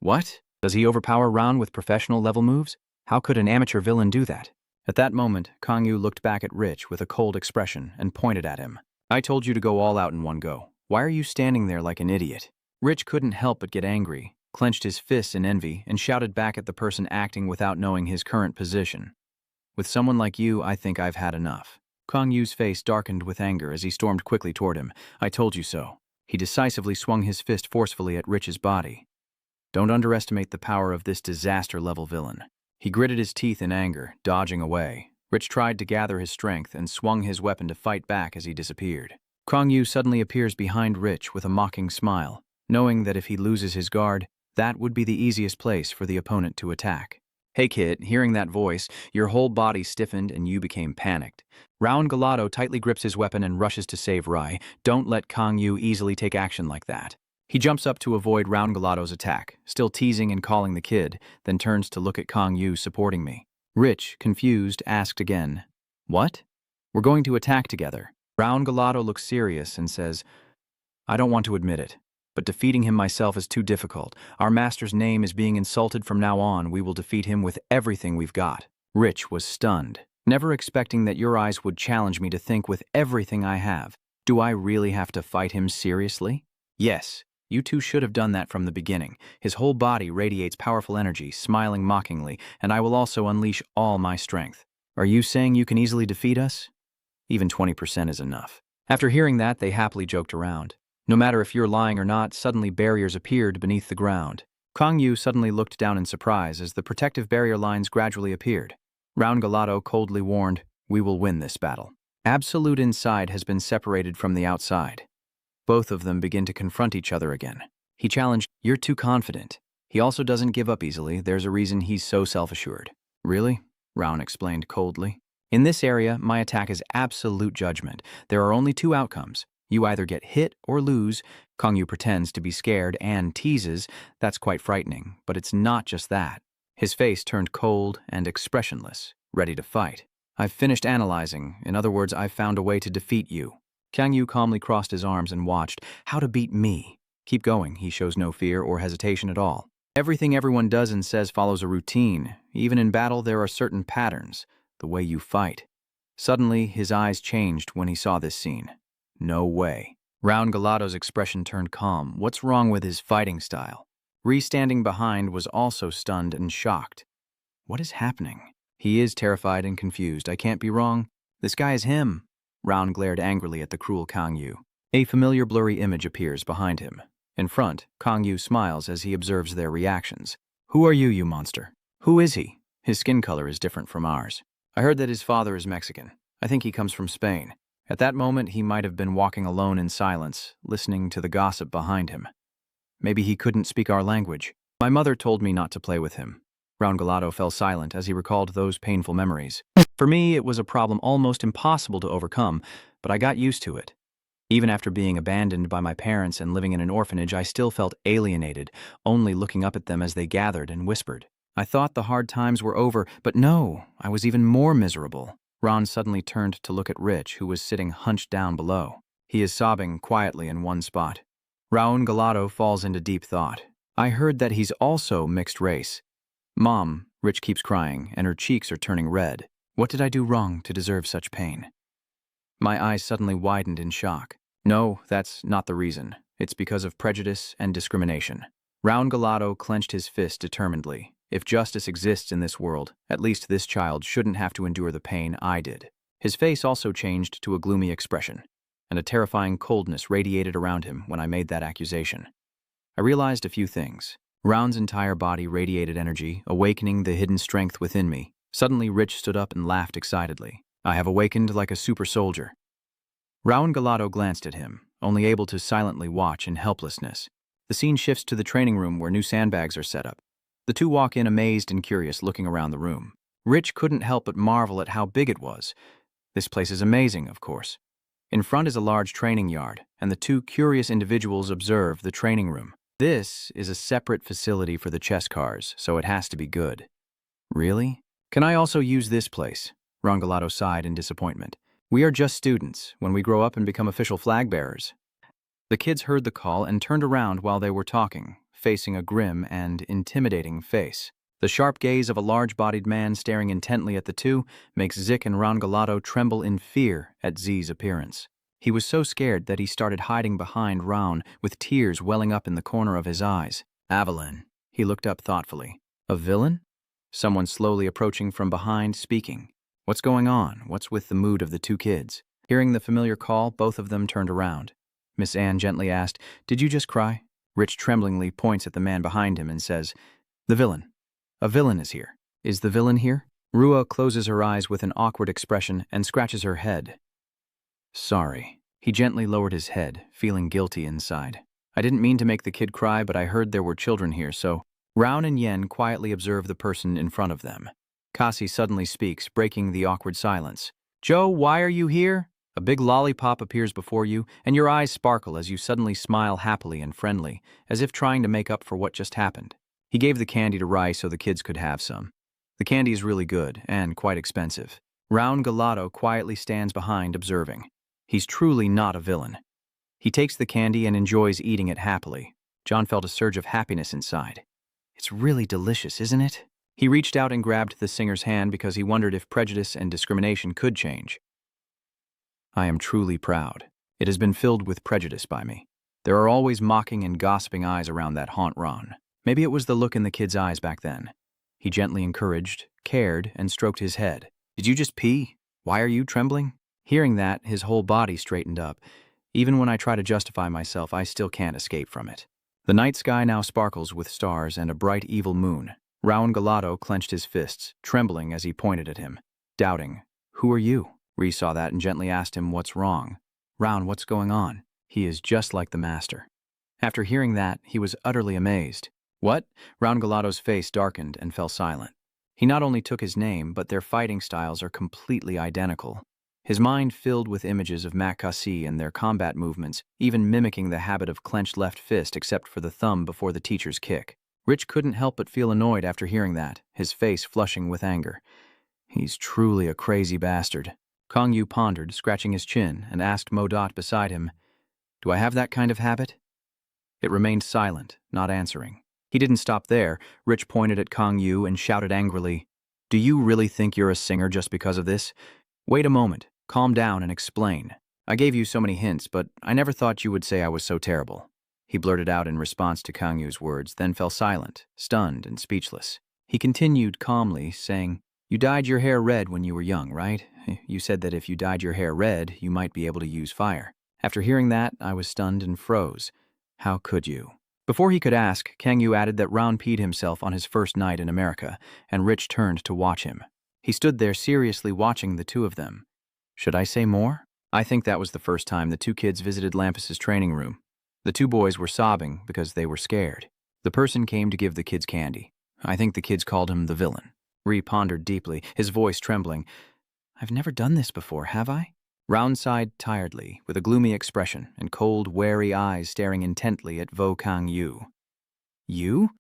What? Does he overpower Raun with professional-level moves? How could an amateur villain do that? At that moment, Kang Yu looked back at Rich with a cold expression and pointed at him. I told you to go all out in one go. Why are you standing there like an idiot? Rich couldn't help but get angry, clenched his fists in envy, and shouted back at the person acting without knowing his current position. With someone like you, I think I've had enough. Kang Yu's face darkened with anger as he stormed quickly toward him. I told you so. He decisively swung his fist forcefully at Rich's body. Don't underestimate the power of this disaster-level villain. He gritted his teeth in anger, dodging away. Rich tried to gather his strength and swung his weapon to fight back as he disappeared. Kang Yu suddenly appears behind Rich with a mocking smile, knowing that if he loses his guard, that would be the easiest place for the opponent to attack. Hey kid, hearing that voice, your whole body stiffened and you became panicked. Raun Galato tightly grips his weapon and rushes to save Rai. Don't let Kang Yu easily take action like that. He jumps up to avoid Raun Galato's attack, still teasing and calling the kid, then turns to look at Kang Yu supporting me. Rich, confused, asked again, What? We're going to attack together. Raun Galato looks serious and says, I don't want to admit it, but defeating him myself is too difficult. Our master's name is being insulted from now on. We will defeat him with everything we've got. Rich was stunned, never expecting that your eyes would challenge me to think with everything I have. Do I really have to fight him seriously? Yes. You two should have done that from the beginning. His whole body radiates powerful energy, smiling mockingly, and I will also unleash all my strength. Are you saying you can easily defeat us? Even 20% is enough. After hearing that, they happily joked around. No matter if you're lying or not, suddenly barriers appeared beneath the ground. Kang Yu suddenly looked down in surprise as the protective barrier lines gradually appeared. Raun Galato coldly warned, We will win this battle. Absolute inside has been separated from the outside. Both of them begin to confront each other again. He challenged, You're too confident. He also doesn't give up easily. There's a reason he's so self-assured. Really? Raun explained coldly. In this area, my attack is absolute judgment. There are only two outcomes. You either get hit or lose. Kang Yu pretends to be scared and teases. That's quite frightening, but it's not just that. His face turned cold and expressionless, ready to fight. I've finished analyzing. In other words, I've found a way to defeat you. Kang Yu calmly crossed his arms and watched. How to beat me? Keep going. He shows no fear or hesitation at all. Everything everyone does and says follows a routine. Even in battle, there are certain patterns. The way you fight. Suddenly, his eyes changed when he saw this scene. No way. Raun Galato's expression turned calm. What's wrong with his fighting style? Ri, standing behind, was also stunned and shocked. What is happening? He is terrified and confused. I can't be wrong. This guy is him. Raun glared angrily at the cruel Kang Yu. A familiar blurry image appears behind him. In front, Kang Yu smiles as he observes their reactions. Who are you monster? Who is he? His skin color is different from ours. I heard that his father is Mexican. I think he comes from Spain. At that moment, he might have been walking alone in silence, listening to the gossip behind him. Maybe he couldn't speak our language. My mother told me not to play with him. Galato fell silent as he recalled those painful memories. For me, it was a problem almost impossible to overcome, but I got used to it. Even after being abandoned by my parents and living in an orphanage, I still felt alienated, only looking up at them as they gathered and whispered. I thought the hard times were over, but no, I was even more miserable. Ron suddenly turned to look at Rich, who was sitting hunched down below. He is sobbing quietly in one spot. Galato falls into deep thought. I heard that he's also mixed race. Mom, Rich keeps crying, and her cheeks are turning red. What did I do wrong to deserve such pain? My eyes suddenly widened in shock. No, that's not the reason. It's because of prejudice and discrimination. Galato clenched his fist determinedly. If justice exists in this world, at least this child shouldn't have to endure the pain I did. His face also changed to a gloomy expression, and a terrifying coldness radiated around him when I made that accusation. I realized a few things. Round's entire body radiated energy, awakening the hidden strength within me. Suddenly, Rich stood up and laughed excitedly. I have awakened like a super soldier. Galato glanced at him, only able to silently watch in helplessness. The scene shifts to the training room where new sandbags are set up. The two walk in amazed and curious, looking around the room. Rich couldn't help but marvel at how big it was. This place is amazing, of course. In front is a large training yard, and the two curious individuals observe the training room. This is a separate facility for the chess cars, so it has to be good. Really? Can I also use this place? Galato sighed in disappointment. We are just students when we grow up and become official flag bearers. The kids heard the call and turned around while they were talking, facing a grim and intimidating face. The sharp gaze of a large-bodied man staring intently at the two makes Zik and Galato tremble in fear at Z's appearance. He was so scared that he started hiding behind Ron, with tears welling up in the corner of his eyes. Avalon. He looked up thoughtfully. A villain? Someone slowly approaching from behind, speaking. What's going on? What's with the mood of the two kids? Hearing the familiar call, both of them turned around. Miss Anne gently asked, "Did you just cry?" Rich tremblingly points at the man behind him and says, "The villain. A villain is here." Is the villain here? Rua closes her eyes with an awkward expression and scratches her head. Sorry. He gently lowered his head, feeling guilty inside. I didn't mean to make the kid cry, but I heard there were children here, so... Round and Yen quietly observe the person in front of them. Kasi suddenly speaks, breaking the awkward silence. Joe, why are you here? A big lollipop appears before you, and your eyes sparkle as you suddenly smile happily and friendly, as if trying to make up for what just happened. He gave the candy to Rai so the kids could have some. The candy is really good, and quite expensive. Galato quietly stands behind, observing. He's truly not a villain. He takes the candy and enjoys eating it happily. John felt a surge of happiness inside. It's really delicious, isn't it? He reached out and grabbed the singer's hand because he wondered if prejudice and discrimination could change. I am truly proud. It has been filled with prejudice by me. There are always mocking and gossiping eyes around that haunt Ron. Maybe it was the look in the kid's eyes back then. He gently encouraged, cared, and stroked his head. Did you just pee? Why are you trembling? Hearing that, his whole body straightened up. Even when I try to justify myself, I still can't escape from it. The night sky now sparkles with stars and a bright evil moon. Galato clenched his fists, trembling as he pointed at him. Doubting. Who are you? Ree saw that and gently asked him what's wrong. Round, what's going on? He is just like the master. After hearing that, he was utterly amazed. What? Galato's face darkened and fell silent. He not only took his name, but their fighting styles are completely identical. His mind filled with images of Makasi and their combat movements, even mimicking the habit of clenched left fist except for the thumb before the teacher's kick. Rich couldn't help but feel annoyed after hearing that, his face flushing with anger. He's truly a crazy bastard. Kong Yu pondered, scratching his chin, and asked Modot beside him, Do I have that kind of habit? It remained silent, not answering. He didn't stop there. Rich pointed at Kong Yu and shouted angrily, Do you really think you're a singer just because of this? Wait a moment. Calm down and explain. I gave you so many hints, but I never thought you would say I was so terrible. He blurted out in response to Kang Yu's words, then fell silent, stunned and speechless. He continued calmly, saying, You dyed your hair red when you were young, right? You said that if you dyed your hair red, you might be able to use fire. After hearing that, I was stunned and froze. How could you? Before he could ask, Kang Yu added that Round peed himself on his first night in America, and Rich turned to watch him. He stood there seriously watching the two of them. Should I say more? I think that was the first time the two kids visited Lampus's training room. The two boys were sobbing because they were scared. The person came to give the kids candy. I think the kids called him the villain. Ree pondered deeply, his voice trembling. I've never done this before, have I? Round sighed tiredly, with a gloomy expression and cold, wary eyes staring intently at Vo Kang Yu. You?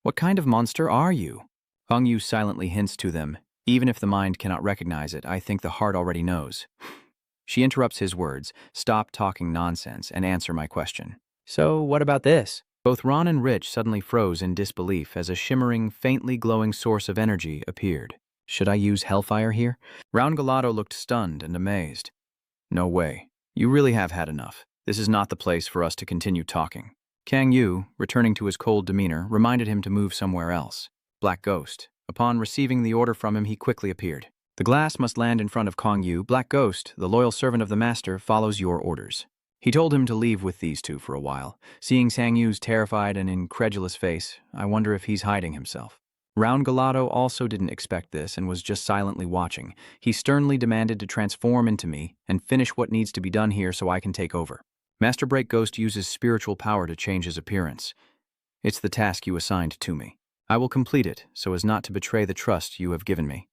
What kind of monster are you? Kang Yu silently hints to them. Even if the mind cannot recognize it, I think the heart already knows. She interrupts his words, stop talking nonsense, and answer my question. So, what about this? Both Ron and Rich suddenly froze in disbelief as a shimmering, faintly glowing source of energy appeared. Should I use hellfire here? Round Galato looked stunned and amazed. No way. You really have had enough. This is not the place for us to continue talking. Kang Yu, returning to his cold demeanor, reminded him to move somewhere else. Black Ghost. Upon receiving the order from him, he quickly appeared. The glass must land in front of Kang Yu. Black Ghost, the loyal servant of the master, follows your orders. He told him to leave with these two for a while. Seeing Sang Yu's terrified and incredulous face, I wonder if he's hiding himself. Round Galato also didn't expect this and was just silently watching. He sternly demanded to transform into me and finish what needs to be done here so I can take over. Master Break Ghost uses spiritual power to change his appearance. It's the task you assigned to me. I will complete it so as not to betray the trust you have given me.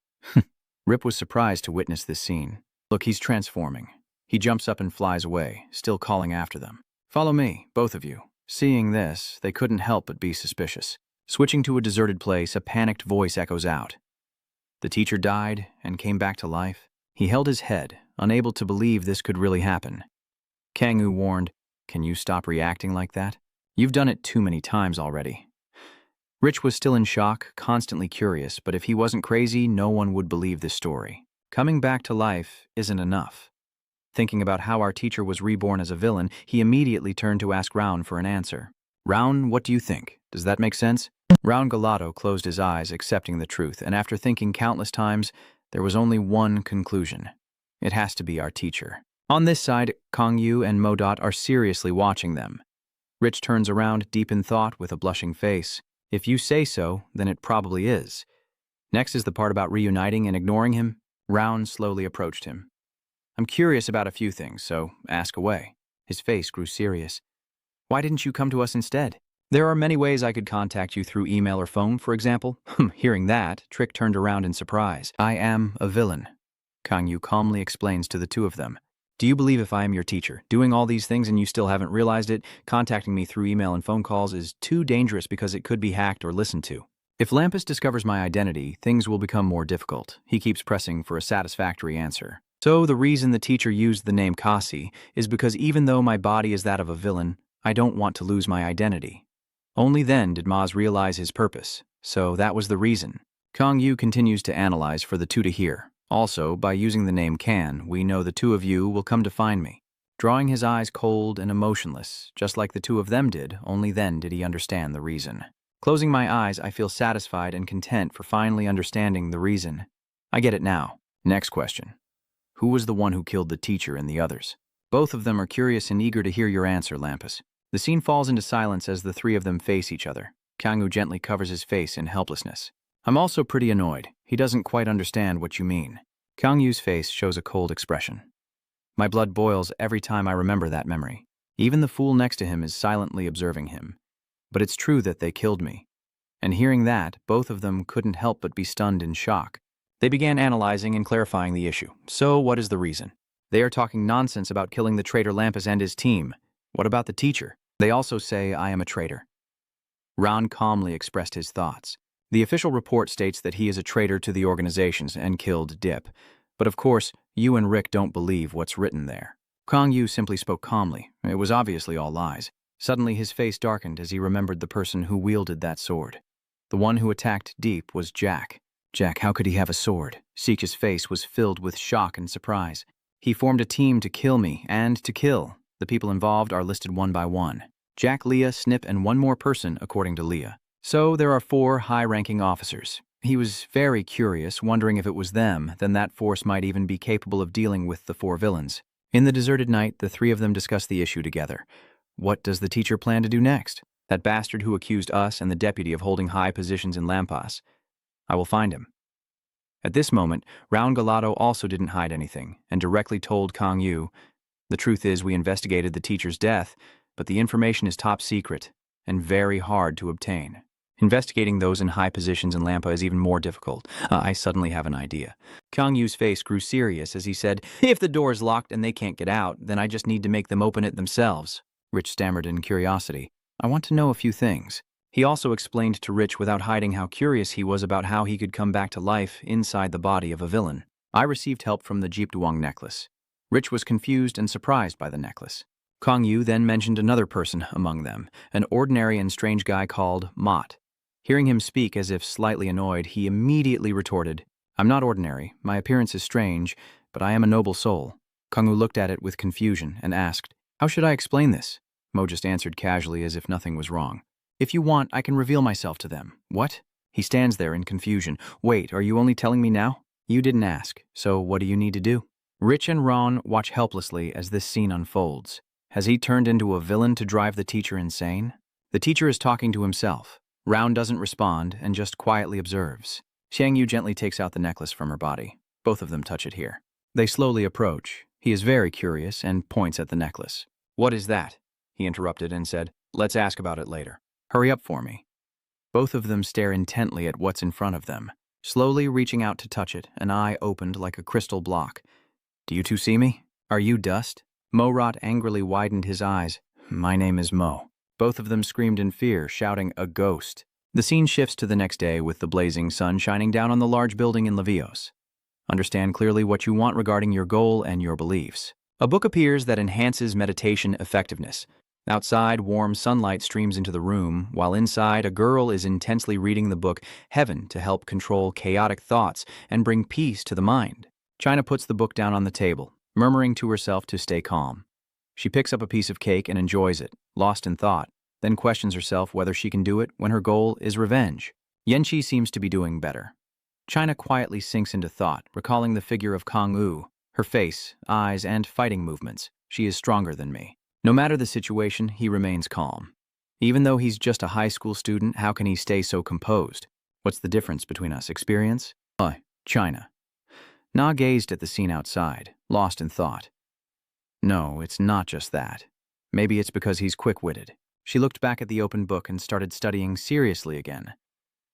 Rip was surprised to witness this scene. Look, he's transforming. He jumps up and flies away, still calling after them. Follow me, both of you. Seeing this, they couldn't help but be suspicious. Switching to a deserted place, a panicked voice echoes out. The teacher died and came back to life. He held his head, unable to believe this could really happen. Kang Yu warned, can you stop reacting like that? You've done it too many times already. Rich was still in shock, constantly curious, but if he wasn't crazy, no one would believe this story. Coming back to life isn't enough. Thinking about how our teacher was reborn as a villain, he immediately turned to ask Round for an answer. Round, what do you think? Does that make sense? Round Galato closed his eyes, accepting the truth, and after thinking countless times, there was only one conclusion. It has to be our teacher. On this side, Kang Yu and Modot are seriously watching them. Rich turns around, deep in thought, with a blushing face. If you say so, then it probably is. Next is the part about reuniting and ignoring him. Round slowly approached him. I'm curious about a few things, so ask away. His face grew serious. Why didn't you come to us instead? There are many ways I could contact you through email or phone, for example. Hearing that, Trick turned around in surprise. I am a villain, Kang Yu calmly explains to the two of them. Do you believe if I am your teacher, doing all these things and you still haven't realized it, contacting me through email and phone calls is too dangerous because it could be hacked or listened to? If Lampus discovers my identity, things will become more difficult. He keeps pressing for a satisfactory answer. So the reason the teacher used the name Kasi is because even though my body is that of a villain, I don't want to lose my identity. Only then did Maz realize his purpose, so that was the reason. Kang Yu continues to analyze for the two to hear. Also, by using the name Kan, we know the two of you will come to find me. Drawing his eyes cold and emotionless, just like the two of them did, only then did he understand the reason. Closing my eyes, I feel satisfied and content for finally understanding the reason. I get it now. Next question. Who was the one who killed the teacher and the others? Both of them are curious and eager to hear your answer, Lampus. The scene falls into silence as the three of them face each other. Kang Yu gently covers his face in helplessness. I'm also pretty annoyed. He doesn't quite understand what you mean. Kang Yu's face shows a cold expression. My blood boils every time I remember that memory. Even the fool next to him is silently observing him. But it's true that they killed me. And hearing that, both of them couldn't help but be stunned in shock. They began analyzing and clarifying the issue. So what is the reason? They are talking nonsense about killing the traitor Lampus and his team. What about the teacher? They also say I am a traitor. Ron calmly expressed his thoughts. The official report states that he is a traitor to the organizations and killed Dip. But of course, you and Rick don't believe what's written there. Kang Yu simply spoke calmly. It was obviously all lies. Suddenly his face darkened as he remembered the person who wielded that sword. The one who attacked Deep was Jack. Jack, how could he have a sword? Seek's face was filled with shock and surprise. He formed a team to kill me and to kill. The people involved are listed one by one. Jack, Leah, Snip, and one more person, according to Leah. So there are 4 high-ranking officers. He was very curious, wondering if it was them, then that force might even be capable of dealing with the 4 villains. In the deserted night, the 3 of them discussed the issue together. What does the teacher plan to do next? That bastard who accused us and the deputy of holding high positions in Lampas. I will find him. At this moment, Round Galato also didn't hide anything, and directly told Kang Yu, the truth is we investigated the teacher's death, but the information is top secret and very hard to obtain. Investigating those in high positions in Lampa is even more difficult. I suddenly have an idea. Kang Yu's face grew serious as he said, "If the door is locked and they can't get out, then I just need to make them open it themselves." Rich stammered in curiosity. "I want to know a few things." He also explained to Rich without hiding how curious he was about how he could come back to life inside the body of a villain. I received help from the Jeepduong necklace. Rich was confused and surprised by the necklace. Kang Yu then mentioned another person among them, an ordinary and strange guy called Mott. Hearing him speak as if slightly annoyed, he immediately retorted, "I'm not ordinary. My appearance is strange, but I am a noble soul." Kang Yu looked at it with confusion and asked, "How should I explain this?" Mo just answered casually as if nothing was wrong. "If you want, I can reveal myself to them." "What?" He stands there in confusion. "Wait, are you only telling me now?" "You didn't ask, so what do you need to do?" Rich and Ron watch helplessly as this scene unfolds. Has he turned into a villain to drive the teacher insane? The teacher is talking to himself. Round doesn't respond and just quietly observes. Xiang Yu gently takes out the necklace from her body. Both of them touch it here. They slowly approach. He is very curious and points at the necklace. "What is that?" He interrupted and said, "Let's ask about it later. Hurry up for me." Both of them stare intently at what's in front of them. Slowly reaching out to touch it, an eye opened like a crystal block. "Do you two see me? Are you dust?" Mo Rot angrily widened his eyes. "My name is Mo." Both of them screamed in fear, shouting, "A ghost." The scene shifts to the next day with the blazing sun shining down on the large building in Levios. Understand clearly what you want regarding your goal and your beliefs. A book appears that enhances meditation effectiveness. Outside, warm sunlight streams into the room, while inside, a girl is intensely reading the book Heaven to help control chaotic thoughts and bring peace to the mind. China puts the book down on the table, murmuring to herself to stay calm. She picks up a piece of cake and enjoys it, lost in thought, then questions herself whether she can do it when her goal is revenge. Yanqi seems to be doing better. China quietly sinks into thought, recalling the figure of Kang Yu, her face, eyes, and fighting movements. She is stronger than me. No matter the situation, he remains calm. Even though he's just a high school student, how can he stay so composed? What's the difference between us? Experience? China. Na gazed at the scene outside, lost in thought. No, it's not just that. Maybe it's because he's quick-witted. She looked back at the open book and started studying seriously again.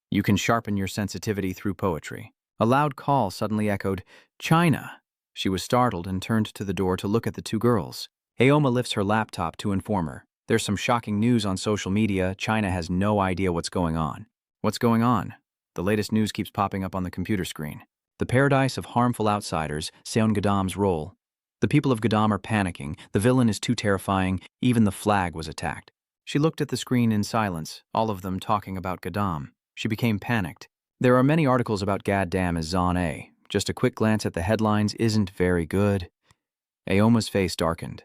You can sharpen your sensitivity through poetry. A loud call suddenly echoed, "China!" She was startled and turned to the door to look at the two girls. Aoma lifts her laptop to inform her. There's some shocking news on social media. China has no idea what's going on. What's going on? The latest news keeps popping up on the computer screen. The paradise of harmful outsiders, Seon Gadam's role. The people of Gadam are panicking. The villain is too terrifying. Even the flag was attacked. She looked at the screen in silence, all of them talking about Gadam. She became panicked. There are many articles about Gaddam as Zon A. Just a quick glance at the headlines isn't very good. Aoma's face darkened.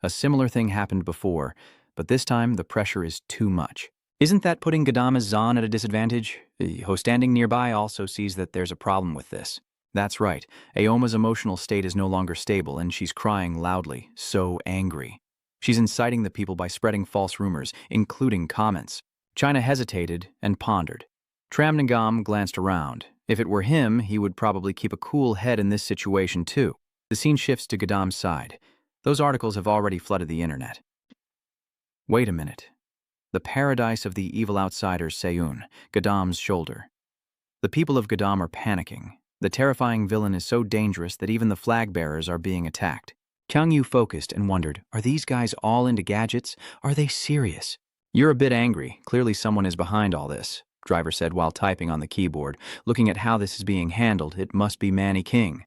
A similar thing happened before, but this time the pressure is too much. Isn't that putting Gadam as Zon at a disadvantage? Ho standing nearby also sees that there's a problem with this. That's right. Aoma's emotional state is no longer stable and she's crying loudly, so angry. She's inciting the people by spreading false rumors, including comments. China hesitated and pondered. Tramnagam glanced around. If it were him, he would probably keep a cool head in this situation too. The scene shifts to Gadam's side. Those articles have already flooded the internet. Wait a minute. The paradise of the evil outsiders, Seun, Gadam's shoulder. The people of Gadam are panicking. The terrifying villain is so dangerous that even the flag bearers are being attacked. Kang Yu focused and wondered, are these guys all into gadgets? Are they serious? You're a bit angry. Clearly someone is behind all this, Driver said while typing on the keyboard. Looking at how this is being handled, it must be Manny King.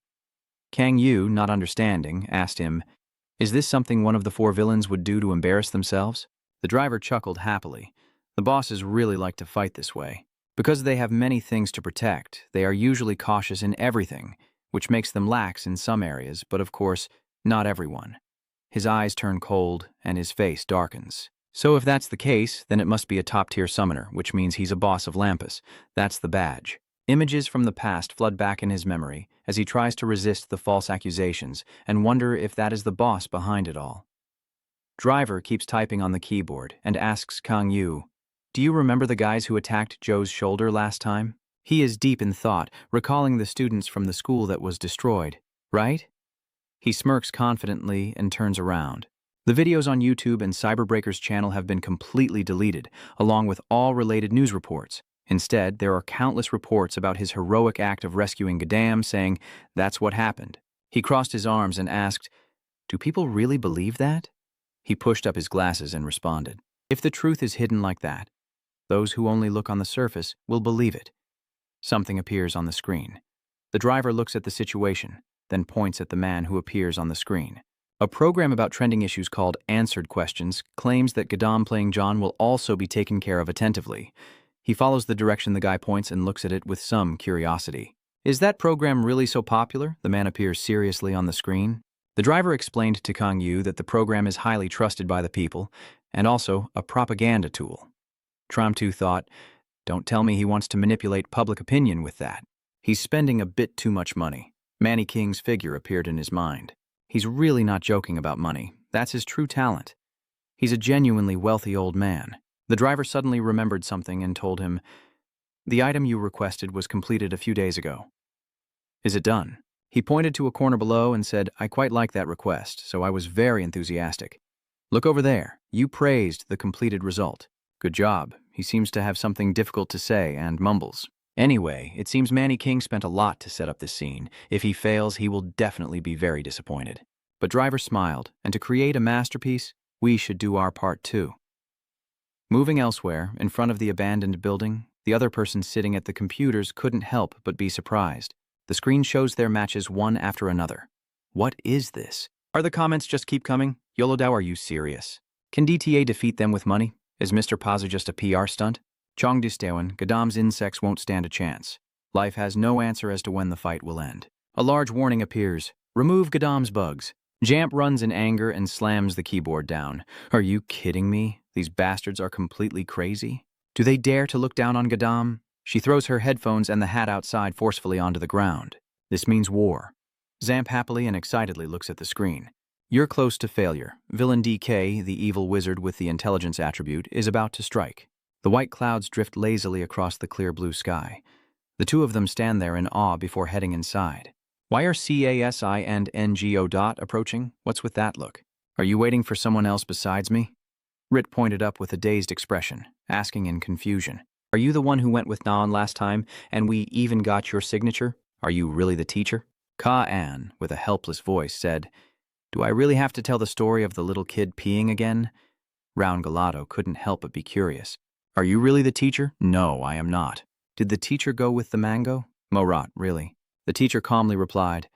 Kang Yu, not understanding, asked him, is this something one of the four villains would do to embarrass themselves? The driver chuckled happily. The bosses really like to fight this way. Because they have many things to protect, they are usually cautious in everything, which makes them lax in some areas, but of course, not everyone. His eyes turn cold, and his face darkens. So if that's the case, then it must be a top-tier summoner, which means he's a boss of Lampus. That's the badge. Images from the past flood back in his memory as he tries to resist the false accusations and wonder if that is the boss behind it all. Driver keeps typing on the keyboard and asks Kang Yu, do you remember the guys who attacked Joe's shoulder last time? He is deep in thought, recalling the students from the school that was destroyed, right? He smirks confidently and turns around. The videos on YouTube and Cyberbreaker's channel have been completely deleted, along with all related news reports. Instead, there are countless reports about his heroic act of rescuing Gadam, saying, "That's what happened." He crossed his arms and asked, "Do people really believe that?" He pushed up his glasses and responded, "If the truth is hidden like that, those who only look on the surface will believe it." Something appears on the screen. The driver looks at the situation, then points at the man who appears on the screen. A program about trending issues called Answered Questions claims that Gadam playing John will also be taken care of attentively. He follows the direction the guy points and looks at it with some curiosity. "Is that program really so popular?" The man appears seriously on the screen. The driver explained to Kang Yu that the program is highly trusted by the people and also a propaganda tool. Tram Tu thought, "Don't tell me he wants to manipulate public opinion with that. He's spending a bit too much money." Manny King's figure appeared in his mind. He's really not joking about money. That's his true talent. He's a genuinely wealthy old man. The driver suddenly remembered something and told him, "The item you requested was completed a few days ago." "Is it done?" He pointed to a corner below and said, "I quite like that request, so I was very enthusiastic. Look over there. You praised the completed result. Good job." He seems to have something difficult to say and mumbles. Anyway, it seems Manny King spent a lot to set up this scene. If he fails, he will definitely be very disappointed. But Driver smiled, and to create a masterpiece, we should do our part too. Moving elsewhere, in front of the abandoned building, the other person sitting at the computers couldn't help but be surprised. The screen shows their matches one after another. What is this? Are the comments just keep coming? Yolodao, are you serious? Can DTA defeat them with money? Is Mr. Pazu just a PR stunt? Chongdustewan, Gadam's insects won't stand a chance. Life has no answer as to when the fight will end. A large warning appears. Remove Gadam's bugs. Jamp runs in anger and slams the keyboard down. Are you kidding me? These bastards are completely crazy. Do they dare to look down on Gadam? She throws her headphones and the hat outside forcefully onto the ground. This means war. Zamp happily and excitedly looks at the screen. You're close to failure. Villain DK, the evil wizard with the intelligence attribute, is about to strike. The white clouds drift lazily across the clear blue sky. The two of them stand there in awe before heading inside. Why are CASI and NGO approaching? What's with that look? Are you waiting for someone else besides me? Rit pointed up with a dazed expression, asking in confusion. Are you the one who went with Naan last time, and we even got your signature? Are you really the teacher? Ka-an, with a helpless voice, said, Do I really have to tell the story of the little kid peeing again? Round Galato couldn't help but be curious. Are you really the teacher? No, I am not. Did the teacher go with the mango? Morat, really. The teacher calmly replied,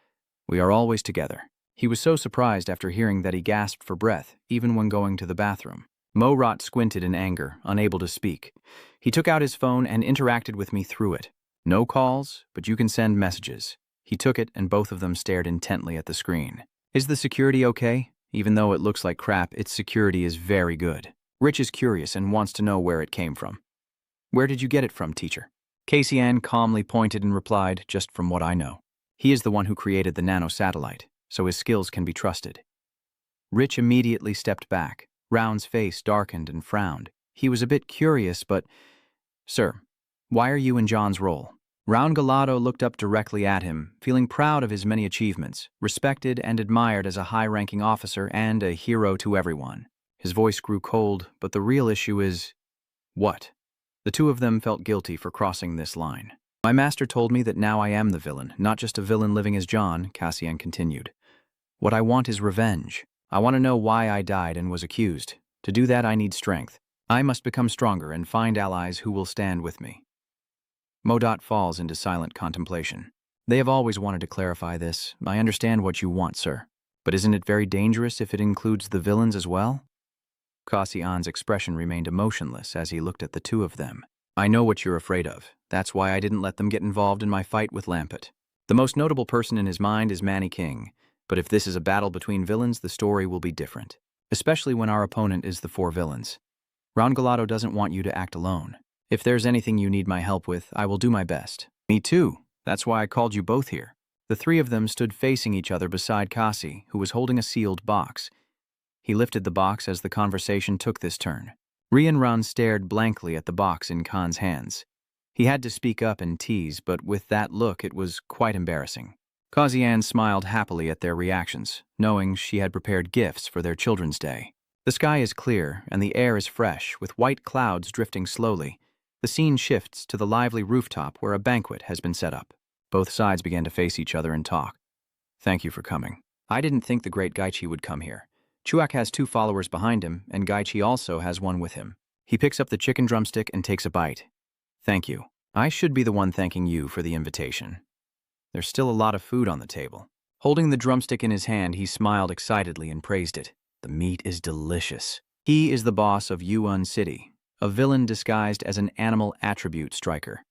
We are always together. He was so surprised after hearing that he gasped for breath, even when going to the bathroom. Morat squinted in anger, unable to speak. He took out his phone and interacted with me through it. No calls, but you can send messages. He took it and both of them stared intently at the screen. Is the security okay? Even though it looks like crap, its security is very good. Rich is curious and wants to know where it came from. Where did you get it from, teacher? Casey Ann calmly pointed and replied, just from what I know. He is the one who created the nano-satellite, so his skills can be trusted. Rich immediately stepped back. Round's face darkened and frowned. He was a bit curious, but... Sir, why are you in John's role? Round Galato looked up directly at him, feeling proud of his many achievements, respected and admired as a high-ranking officer and a hero to everyone. His voice grew cold, but the real issue is... What? The two of them felt guilty for crossing this line. My master told me that now I am the villain, not just a villain living as John, Cassian continued. What I want is revenge. I want to know why I died and was accused. To do that, I need strength. I must become stronger and find allies who will stand with me. Modot falls into silent contemplation. They have always wanted to clarify this. I understand what you want, sir. But isn't it very dangerous if it includes the villains as well? Cassian's expression remained emotionless as he looked at the two of them. I know what you're afraid of. That's why I didn't let them get involved in my fight with Lampet. The most notable person in his mind is Manny King. But if this is a battle between villains, the story will be different. Especially when our opponent is the four villains. Round Galato doesn't want you to act alone. If there's anything you need my help with, I will do my best. Me too. That's why I called you both here. The three of them stood facing each other beside Kasi, who was holding a sealed box. He lifted the box as the conversation took this turn. Rianran stared blankly at the box in Khan's hands. He had to speak up and tease, but with that look it was quite embarrassing. Kazian smiled happily at their reactions, knowing she had prepared gifts for their children's day. The sky is clear and the air is fresh, with white clouds drifting slowly. The scene shifts to the lively rooftop where a banquet has been set up. Both sides began to face each other and talk. Thank you for coming. I didn't think the great Gaichi would come here. Chuak has 2 followers behind him, and Gaichi also has 1 with him. He picks up the chicken drumstick and takes a bite. Thank you. I should be the one thanking you for the invitation. There's still a lot of food on the table. Holding the drumstick in his hand, he smiled excitedly and praised it. The meat is delicious. He is the boss of Yuan City, a villain disguised as an animal attribute striker.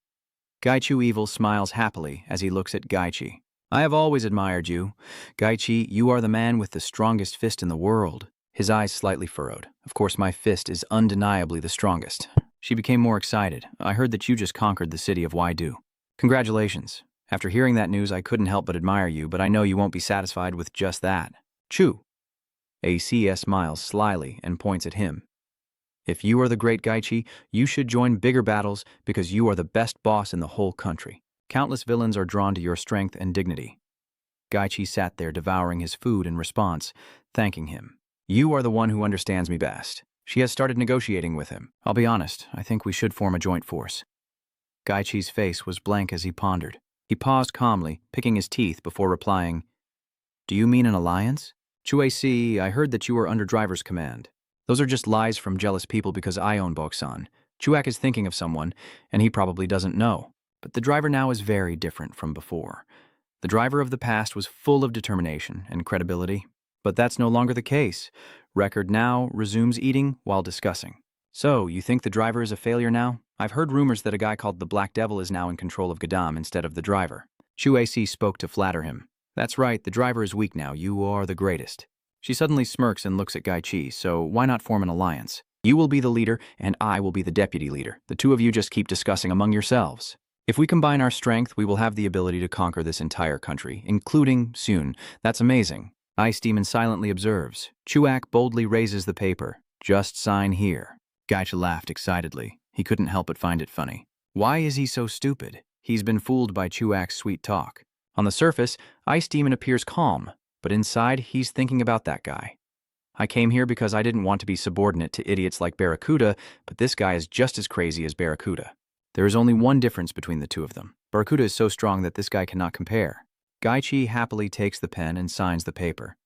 Gaichu Evil smiles happily as he looks at Gaichi. I have always admired you. Gaichi, you are the man with the strongest fist in the world. His eyes slightly furrowed. Of course, my fist is undeniably the strongest. She became more excited. I heard that you just conquered the city of Waidu. Congratulations. After hearing that news, I couldn't help but admire you, but I know you won't be satisfied with just that. Chu. ACS smiles slyly and points at him. If you are the great Gaichi, you should join bigger battles because you are the best boss in the whole country. Countless villains are drawn to your strength and dignity. Gaichi sat there devouring his food in response, thanking him. You are the one who understands me best. She has started negotiating with him. I'll be honest, I think we should form a joint force. Gaichi's face was blank as he pondered. He paused calmly, picking his teeth before replying, Do you mean an alliance? Chuac, I heard that you are under driver's command. Those are just lies from jealous people because I own Boksan. Chuak is thinking of someone, and he probably doesn't know. But the driver now is very different from before. The driver of the past was full of determination and credibility, but that's no longer the case. Record now resumes eating while discussing. So, you think the driver is a failure now? I've heard rumors that a guy called the Black Devil is now in control of Gadam instead of the driver. Chuac spoke to flatter him. That's right, the driver is weak now. You are the greatest. She suddenly smirks and looks at Gaichi, so why not form an alliance? You will be the leader, and I will be the deputy leader. The 2 of you just keep discussing among yourselves. If we combine our strength, we will have the ability to conquer this entire country, including soon. That's amazing. Ice Demon silently observes. Chuak boldly raises the paper. Just sign here. Gaichi laughed excitedly. He couldn't help but find it funny. Why is he so stupid? He's been fooled by Chuak's sweet talk. On the surface, Ice Demon appears calm, but inside, he's thinking about that guy. I came here because I didn't want to be subordinate to idiots like Barracuda, but this guy is just as crazy as Barracuda. There is only one difference between the 2 of them. Barracuda is so strong that this guy cannot compare. Gaichi happily takes the pen and signs the paper.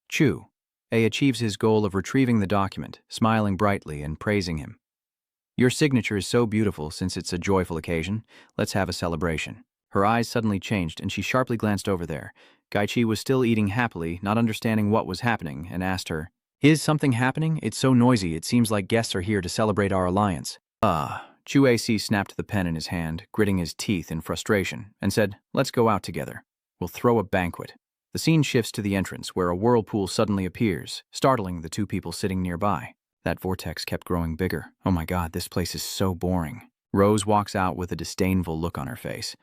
Chu. A achieves his goal of retrieving the document, smiling brightly and praising him. Your signature is so beautiful since it's a joyful occasion. Let's have a celebration. Her eyes suddenly changed and she sharply glanced over there. Gaichi was still eating happily, not understanding what was happening, and asked her, Is something happening? It's so noisy, it seems like guests are here to celebrate our alliance. Chuac snapped the pen in his hand, gritting his teeth in frustration, and said, Let's go out together. We'll throw a banquet. The scene shifts to the entrance, where a whirlpool suddenly appears, startling the 2 people sitting nearby. That vortex kept growing bigger. Oh my God, this place is so boring. Rose walks out with a disdainful look on her face.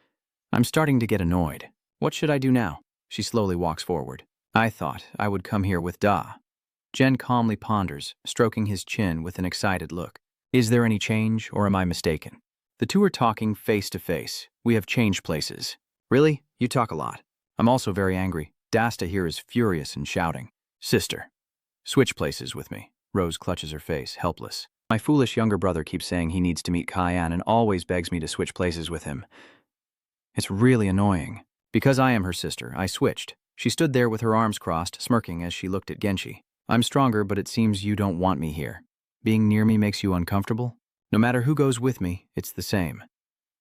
I'm starting to get annoyed. What should I do now? She slowly walks forward. I thought I would come here with Da. Jen calmly ponders, stroking his chin with an excited look. Is there any change, or am I mistaken? The 2 are talking face to face. We have changed places. Really? You talk a lot. I'm also very angry. Dasta here is furious and shouting. Sister, switch places with me. Rose clutches her face, helpless. My foolish younger brother keeps saying he needs to meet Kyan and always begs me to switch places with him. It's really annoying. Because I am her sister, I switched. She stood there with her arms crossed, smirking as she looked at Genshi. I'm stronger, but it seems you don't want me here. Being near me makes you uncomfortable? No matter who goes with me, it's the same.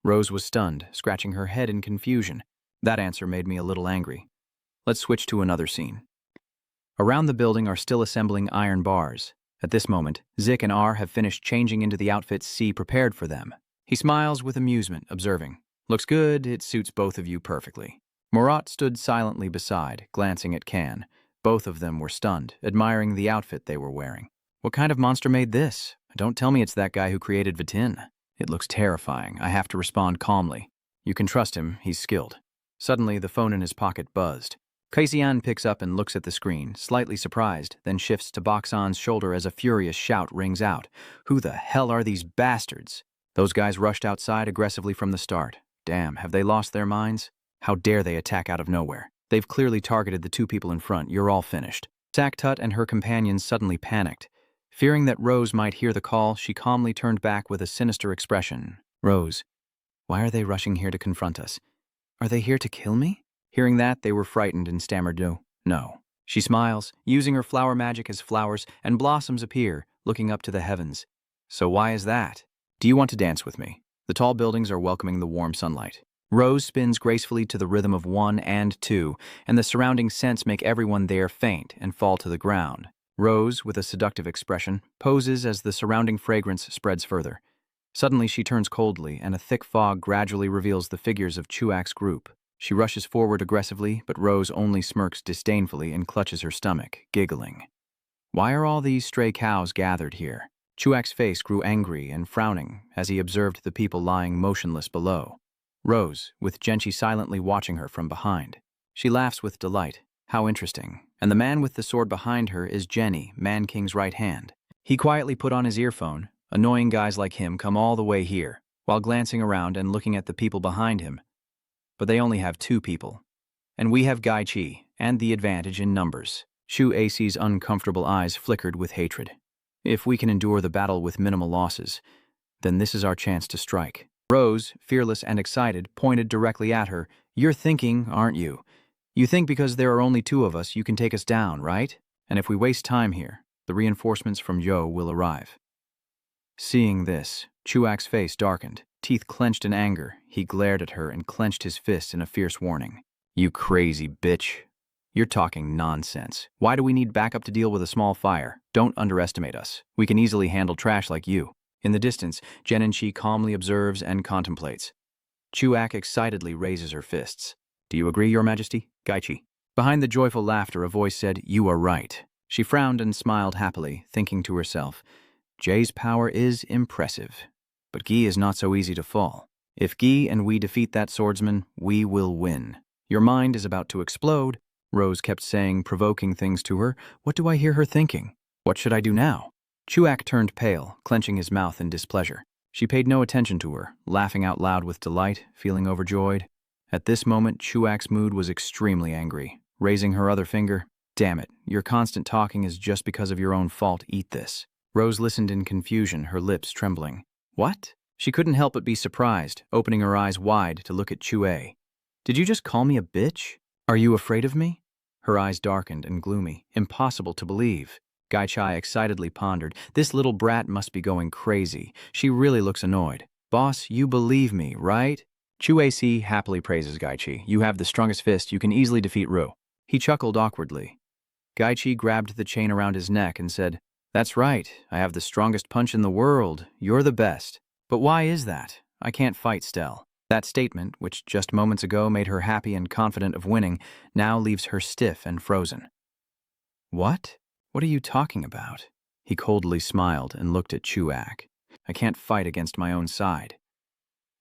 Rose was stunned, scratching her head in confusion. That answer made me a little angry. Let's switch to another scene. Around the building are still assembling iron bars. At this moment, Zik and R have finished changing into the outfits C prepared for them. He smiles with amusement, observing, Looks good, it suits both of you perfectly. Murat stood silently beside, glancing at Kan. Both of them were stunned, admiring the outfit they were wearing. What kind of monster made this? Don't tell me it's that guy who created Vitin. It looks terrifying. I have to respond calmly. You can trust him, he's skilled. Suddenly, the phone in his pocket buzzed. Kaisian picks up and looks at the screen, slightly surprised, then shifts to Boksan's shoulder as a furious shout rings out. Who the hell are these bastards? Those guys rushed outside aggressively from the start. Damn, have they lost their minds? How dare they attack out of nowhere? They've clearly targeted the two people in front. You're all finished. Saktut and her companions suddenly panicked. Fearing that Rose might hear the call, she calmly turned back with a sinister expression. Rose, why are they rushing here to confront us? Are they here to kill me? Hearing that, they were frightened and stammered no. No. She smiles, using her flower magic as flowers and blossoms appear, looking up to the heavens. So why is that? Do you want to dance with me? The tall buildings are welcoming the warm sunlight. Rose spins gracefully to the rhythm of 1 and 2, and the surrounding scents make everyone there faint and fall to the ground. Rose, with a seductive expression, poses as the surrounding fragrance spreads further. Suddenly she turns coldly, and a thick fog gradually reveals the figures of Chuak's group. She rushes forward aggressively, but Rose only smirks disdainfully and clutches her stomach, giggling. Why are all these stray cows gathered here? Chuak's face grew angry and frowning as he observed the people lying motionless below. Rose, with Genchi silently watching her from behind. She laughs with delight. How interesting. And the man with the sword behind her is Jenny, Man King's right hand. He quietly put on his earphone. Annoying guys like him come all the way here, while glancing around and looking at the people behind him. But they only have 2 people. And we have Gai Chi, and the advantage in numbers. Shu Ac's uncomfortable eyes flickered with hatred. If we can endure the battle with minimal losses, then this is our chance to strike. Rose, fearless and excited, pointed directly at her. You're thinking, aren't you? You think because there are only 2 of us, you can take us down, right? And if we waste time here, the reinforcements from Joe will arrive. Seeing this, Chuak's face darkened. Teeth clenched in anger, he glared at her and clenched his fist in a fierce warning. You crazy bitch. You're talking nonsense. Why do we need backup to deal with a small fire? Don't underestimate us. We can easily handle trash like you. In the distance, Genenchi calmly observes and contemplates. Chuak excitedly raises her fists. Do you agree, Your Majesty? Gaichi. Behind the joyful laughter, a voice said, You are right. She frowned and smiled happily, thinking to herself, Jay's power is impressive. But Gi is not so easy to fall. If Gi and we defeat that swordsman, we will win. Your mind is about to explode, Rose kept saying provoking things to her. What do I hear her thinking? What should I do now? Chuak turned pale, clenching his mouth in displeasure. She paid no attention to her, laughing out loud with delight, feeling overjoyed. At this moment, Chuak's mood was extremely angry. Raising her other finger, Damn it, your constant talking is just because of your own fault. Eat this. Rose listened in confusion, her lips trembling. What? She couldn't help but be surprised, opening her eyes wide to look at Chue. Did you just call me a bitch? Are you afraid of me? Her eyes darkened and gloomy. Impossible to believe. Gai Chai excitedly pondered. This little brat must be going crazy. She really looks annoyed. Boss, you believe me, right? Chue Si happily praises Gai Chi. You have the strongest fist. You can easily defeat Ru. He chuckled awkwardly. Gai Chi grabbed the chain around his neck and said, That's right. I have the strongest punch in the world. You're the best. But why is that? I can't fight Stell. That statement, which just moments ago made her happy and confident of winning, now leaves her stiff and frozen. What? What are you talking about? He coldly smiled and looked at Chuak. I can't fight against my own side.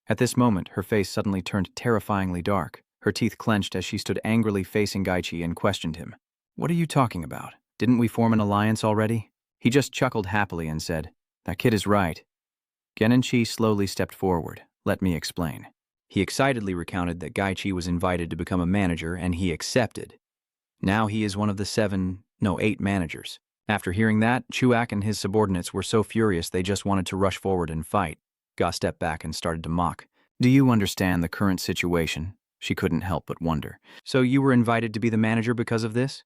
At this moment, her face suddenly turned terrifyingly dark. Her teeth clenched as she stood angrily facing Gaichi and questioned him. What are you talking about? Didn't we form an alliance already? He just chuckled happily and said, That kid is right. Genenchi slowly stepped forward. Let me explain. He excitedly recounted that Gaichi was invited to become a manager and he accepted. Now he is one of the 8 managers. After hearing that, Chuak and his subordinates were so furious they just wanted to rush forward and fight. Ga stepped back and started to mock. Do you understand the current situation? She couldn't help but wonder. So you were invited to be the manager because of this?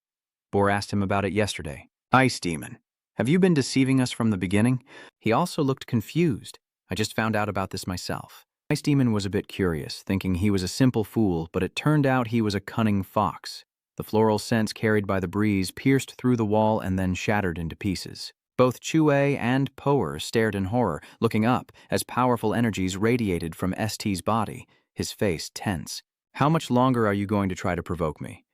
Bor asked him about it yesterday. Ice Demon. Have you been deceiving us from the beginning? He also looked confused. I just found out about this myself. Ice Demon was a bit curious, thinking he was a simple fool, but it turned out he was a cunning fox. The floral scents carried by the breeze pierced through the wall and then shattered into pieces. Both Chue and Poer stared in horror, looking up as powerful energies radiated from ST's body, his face tense. How much longer are you going to try to provoke me?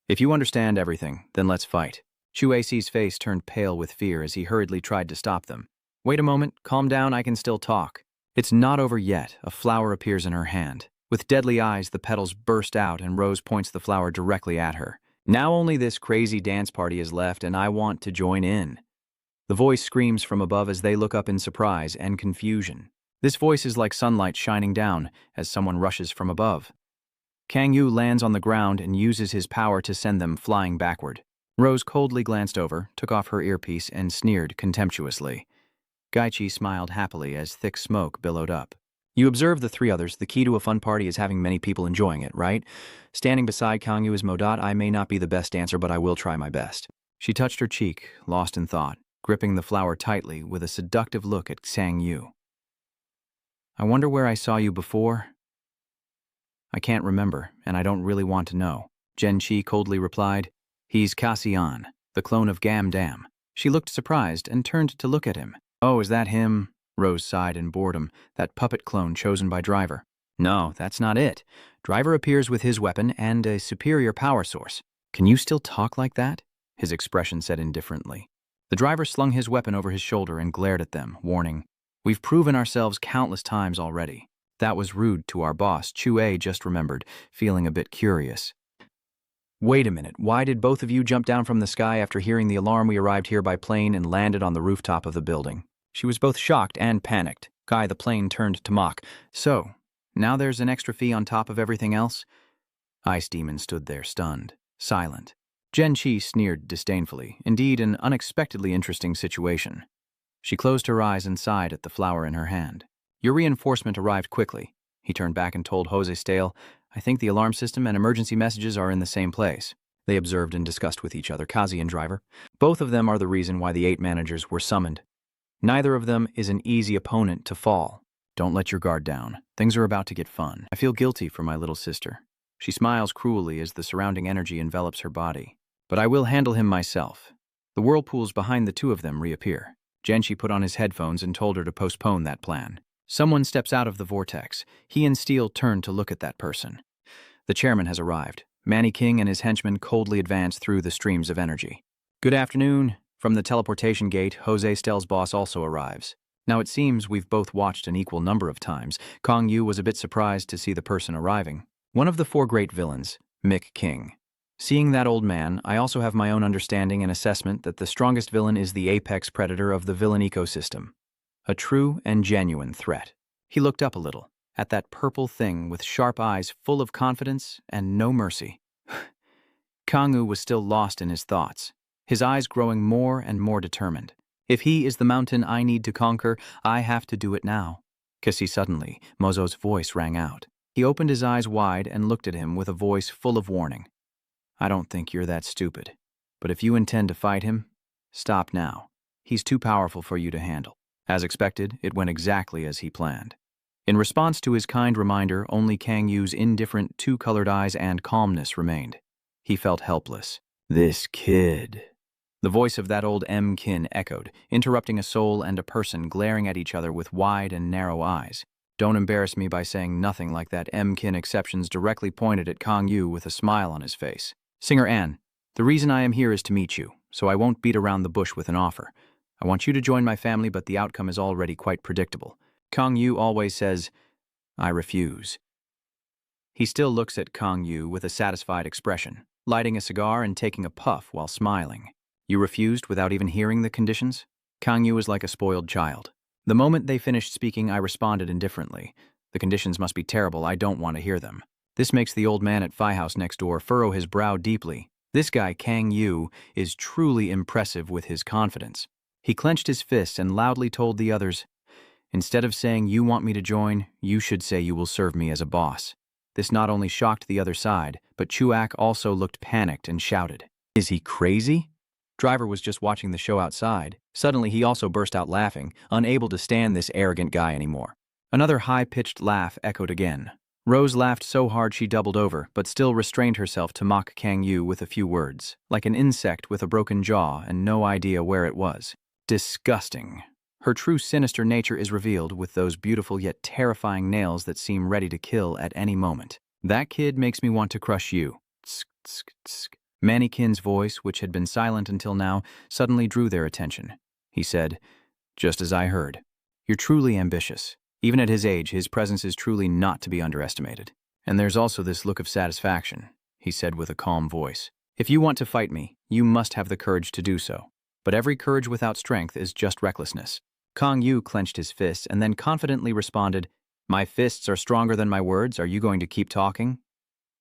If you understand everything, then let's fight. Chue Si's face turned pale with fear as he hurriedly tried to stop them. Wait a moment, calm down, I can still talk. It's not over yet. A flower appears in her hand. With deadly eyes, the petals burst out and Rose points the flower directly at her. Now only this crazy dance party is left and I want to join in. The voice screams from above as they look up in surprise and confusion. This voice is like sunlight shining down as someone rushes from above. Kang Yu lands on the ground and uses his power to send them flying backward. Rose coldly glanced over, took off her earpiece, and sneered contemptuously. Gaichi smiled happily as thick smoke billowed up. You observe the three others. The key to a fun party is having many people enjoying it, right? Standing beside Kang Yu is Modat. I may not be the best dancer, but I will try my best. She touched her cheek, lost in thought, gripping the flower tightly with a seductive look at Sang Yu. I wonder where I saw you before? I can't remember, and I don't really want to know. Gen Chi coldly replied. He's Cassian, the clone of Gam Dam. She looked surprised and turned to look at him. Oh, is that him? Rose sighed in boredom, that puppet clone chosen by Driver. No, that's not it. Driver appears with his weapon and a superior power source. Can you still talk like that? His expression said indifferently. The Driver slung his weapon over his shoulder and glared at them, warning, We've proven ourselves countless times already. That was rude to our boss, Chu-A just remembered, feeling a bit curious. Wait a minute, why did both of you jump down from the sky after hearing the alarm? We arrived here by plane and landed on the rooftop of the building. She was both shocked and panicked. Guy the plane turned to mock. So, now there's an extra fee on top of everything else? Ice Demon stood there stunned, silent. Gen Chi sneered disdainfully, indeed an unexpectedly interesting situation. She closed her eyes and sighed at the flower in her hand. Your reinforcement arrived quickly. He turned back and told Jose Stale, I think the alarm system and emergency messages are in the same place. They observed and discussed with each other, Kazi and Driver. Both of them are the reason why the 8 managers were summoned. Neither of them is an easy opponent to fall. Don't let your guard down. Things are about to get fun. I feel guilty for my little sister. She smiles cruelly as the surrounding energy envelops her body. But I will handle him myself. The whirlpools behind the two of them reappear. Genshi put on his headphones and told her to postpone that plan. Someone steps out of the vortex. He and Steele turn to look at that person. The chairman has arrived. Manny King and his henchmen coldly advance through the streams of energy. Good afternoon. From the teleportation gate, Jose Stell's boss also arrives. Now it seems we've both watched an equal number of times. Kong Yu was a bit surprised to see the person arriving. One of the 4 great villains, Mick King. Seeing that old man, I also have my own understanding and assessment that the strongest villain is the apex predator of the villain ecosystem. A true and genuine threat. He looked up a little, at that purple thing with sharp eyes full of confidence and no mercy. Kangu was still lost in his thoughts, his eyes growing more and more determined. If he is the mountain I need to conquer, I have to do it now. Kasi suddenly, Mozo's voice rang out. He opened his eyes wide and looked at him with a voice full of warning. I don't think you're that stupid. But if you intend to fight him, stop now. He's too powerful for you to handle. As expected, it went exactly as he planned. In response to his kind reminder, only Kang Yu's indifferent 2-colored eyes and calmness remained. He felt helpless. This kid. The voice of that old M. Kin echoed, interrupting a soul and a person glaring at each other with wide and narrow eyes. Don't embarrass me by saying nothing like that. M. Kin exceptions directly pointed at Kang Yu with a smile on his face. Singer Ann, the reason I am here is to meet you, so I won't beat around the bush with an offer. I want you to join my family, but the outcome is already quite predictable. Kang Yu always says, I refuse. He still looks at Kang Yu with a satisfied expression, lighting a cigar and taking a puff while smiling. You refused without even hearing the conditions? Kang Yu is like a spoiled child. The moment they finished speaking, I responded indifferently. The conditions must be terrible, I don't want to hear them. This makes the old man at Phi House next door furrow his brow deeply. This guy, Kang Yu, is truly impressive with his confidence. He clenched his fists and loudly told the others, instead of saying you want me to join, you should say you will serve me as a boss. This not only shocked the other side, but Chuak also looked panicked and shouted, Is he crazy? Driver was just watching the show outside. Suddenly he also burst out laughing, unable to stand this arrogant guy anymore. Another high-pitched laugh echoed again. Rose laughed so hard she doubled over, but still restrained herself to mock Kang Yu with a few words, like an insect with a broken jaw and no idea where it was. Disgusting. Her true sinister nature is revealed with those beautiful yet terrifying nails that seem ready to kill at any moment. That kid makes me want to crush you. Tsk, tsk, tsk. Mannequin's voice, which had been silent until now, suddenly drew their attention. He said, just as I heard, you're truly ambitious. Even at his age, his presence is truly not to be underestimated. And there's also this look of satisfaction, he said with a calm voice. If you want to fight me, you must have the courage to do so. But every courage without strength is just recklessness. Kang Yu clenched his fists and then confidently responded, My fists are stronger than my words. Are you going to keep talking?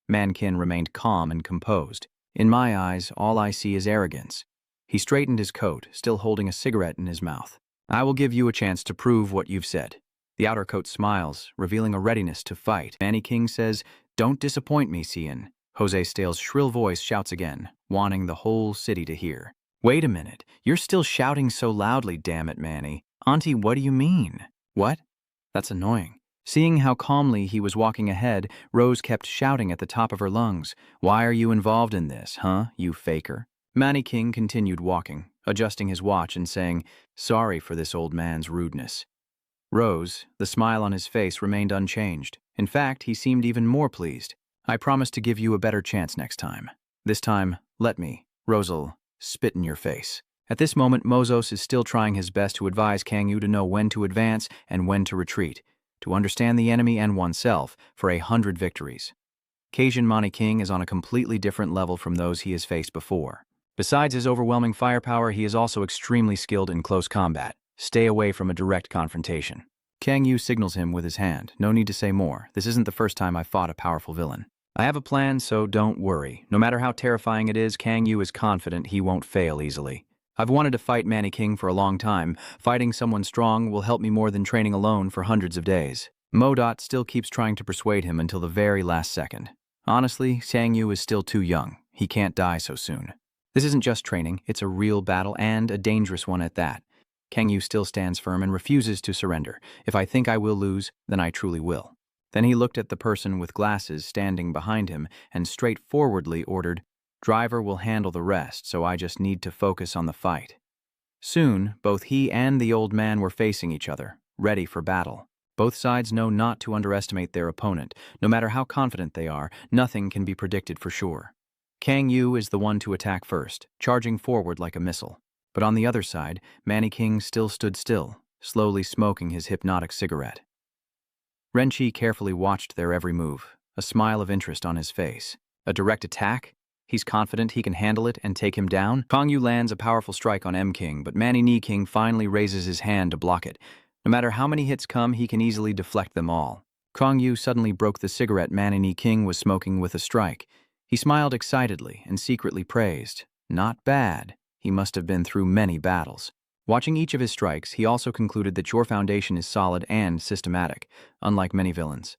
Mankin remained calm and composed. In my eyes, all I see is arrogance. He straightened his coat, still holding a cigarette in his mouth. I will give you a chance to prove what you've said. The outer coat smiles, revealing a readiness to fight. Manny says, "Don't disappoint me, Cian." Jose Stale's shrill voice shouts again, wanting the whole city to hear. Wait a minute, you're still shouting so loudly, damn it, Manny. Auntie, what do you mean? What? That's annoying. Seeing how calmly he was walking ahead, Rose kept shouting at the top of her lungs. Why are you involved in this, huh, you faker? Manny King continued walking, adjusting his watch and saying, sorry for this old man's rudeness. Rose, the smile on his face remained unchanged. In fact, he seemed even more pleased. I promise to give you a better chance next time. This time, let me, Rose'll spit in your face. At this moment, Mozos is still trying his best to advise Kang Yu to know when to advance and when to retreat, to understand the enemy and oneself for 100 victories. Cajun Manny King is on a completely different level from those he has faced before. Besides his overwhelming firepower, he is also extremely skilled in close combat. Stay away from a direct confrontation. Kang Yu signals him with his hand. No need to say more. This isn't the first time I've fought a powerful villain. I have a plan, so don't worry. No matter how terrifying it is, Kang Yu is confident he won't fail easily. I've wanted to fight Manny King for a long time. Fighting someone strong will help me more than training alone for hundreds of days. Modot still keeps trying to persuade him until the very last second. Honestly, Kang Yu is still too young. He can't die so soon. This isn't just training, it's a real battle and a dangerous one at that. Kang Yu still stands firm and refuses to surrender. If I think I will lose, then I truly will. Then he looked at the person with glasses standing behind him and straightforwardly ordered, Driver will handle the rest, so I just need to focus on the fight. Soon, both he and the old man were facing each other, ready for battle. Both sides know not to underestimate their opponent. No matter how confident they are, nothing can be predicted for sure. Kang Yu is the one to attack first, charging forward like a missile. But on the other side, Manny King still stood still, slowly smoking his hypnotic cigarette. Renchi carefully watched their every move, a smile of interest on his face. A direct attack? He's confident he can handle it and take him down? Kang Yu lands a powerful strike on M King, but Manny King finally raises his hand to block it. No matter how many hits come, he can easily deflect them all. Kang Yu suddenly broke the cigarette Manny King was smoking with a strike. He smiled excitedly and secretly praised. Not bad. He must have been through many battles. Watching each of his strikes, he also concluded that your foundation is solid and systematic, unlike many villains.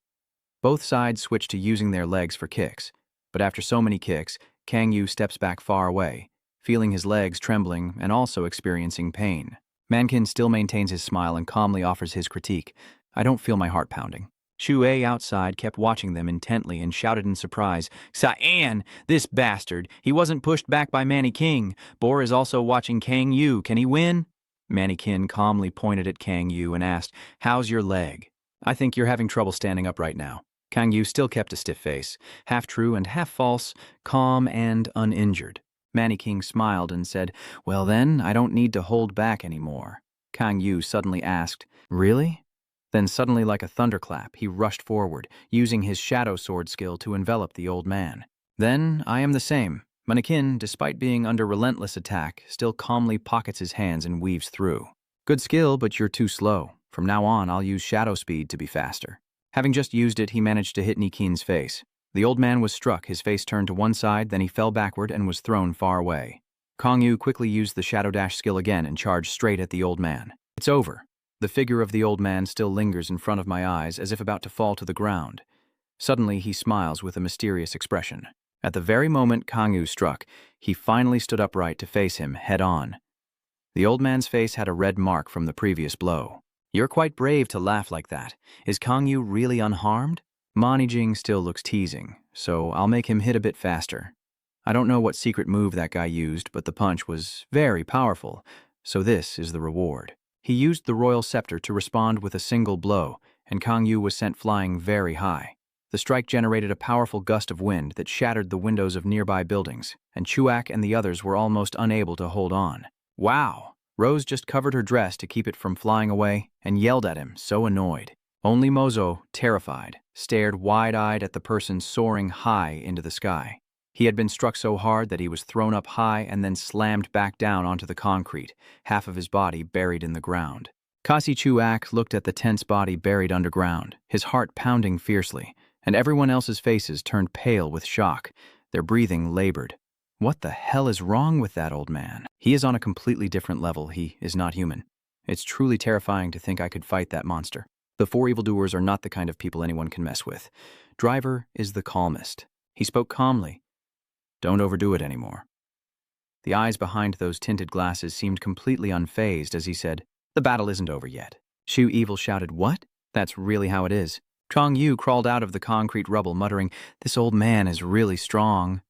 Both sides switched to using their legs for kicks, but after so many kicks, Kang Yu steps back far away, feeling his legs trembling and also experiencing pain. Mankin still maintains his smile and calmly offers his critique. I don't feel my heart pounding. Shu A outside kept watching them intently and shouted in surprise, Cyan, this bastard, he wasn't pushed back by Manny King. Bor is also watching Kang Yu. Can he win? Manny King calmly pointed at Kang Yu and asked, how's your leg? I think you're having trouble standing up right now. Kang Yu still kept a stiff face, half true and half false, calm and uninjured. Manny King smiled and said, well then, I don't need to hold back anymore. Kang Yu suddenly asked, really? Then suddenly like a thunderclap, he rushed forward, using his shadow sword skill to envelop the old man. Then, I am the same. Mannequin, despite being under relentless attack, still calmly pockets his hands and weaves through. Good skill, but you're too slow. From now on, I'll use shadow speed to be faster. Having just used it, he managed to hit Nikin's face. The old man was struck, his face turned to one side, then he fell backward and was thrown far away. Kang Yu quickly used the shadow dash skill again and charged straight at the old man. It's over. The figure of the old man still lingers in front of my eyes as if about to fall to the ground. Suddenly, he smiles with a mysterious expression. At the very moment Kang Yu struck, he finally stood upright to face him head-on. The old man's face had a red mark from the previous blow. You're quite brave to laugh like that. Is Kang Yu really unharmed? Mani Jing still looks teasing, so I'll make him hit a bit faster. I don't know what secret move that guy used, but the punch was very powerful, so this is the reward. He used the royal scepter to respond with a single blow, and Kang Yu was sent flying very high. The strike generated a powerful gust of wind that shattered the windows of nearby buildings, and Chuak and the others were almost unable to hold on. Wow! Rose just covered her dress to keep it from flying away and yelled at him, so annoyed. Only Mozo, terrified, stared wide-eyed at the person soaring high into the sky. He had been struck so hard that he was thrown up high and then slammed back down onto the concrete, half of his body buried in the ground. Kasi Chuak looked at the tense body buried underground, his heart pounding fiercely. and everyone else's faces turned pale with shock, their breathing labored. What the hell is wrong with that old man? He is on a completely different level. He is not human. It's truly terrifying to think I could fight that monster. The four evildoers are not the kind of people anyone can mess with. Driver is the calmest. He spoke calmly. Don't overdo it anymore. The eyes behind those tinted glasses seemed completely unfazed as he said, the battle isn't over yet. Shu Evil shouted, what? That's really how it is. Chong Yu crawled out of the concrete rubble, muttering, this old man is really strong.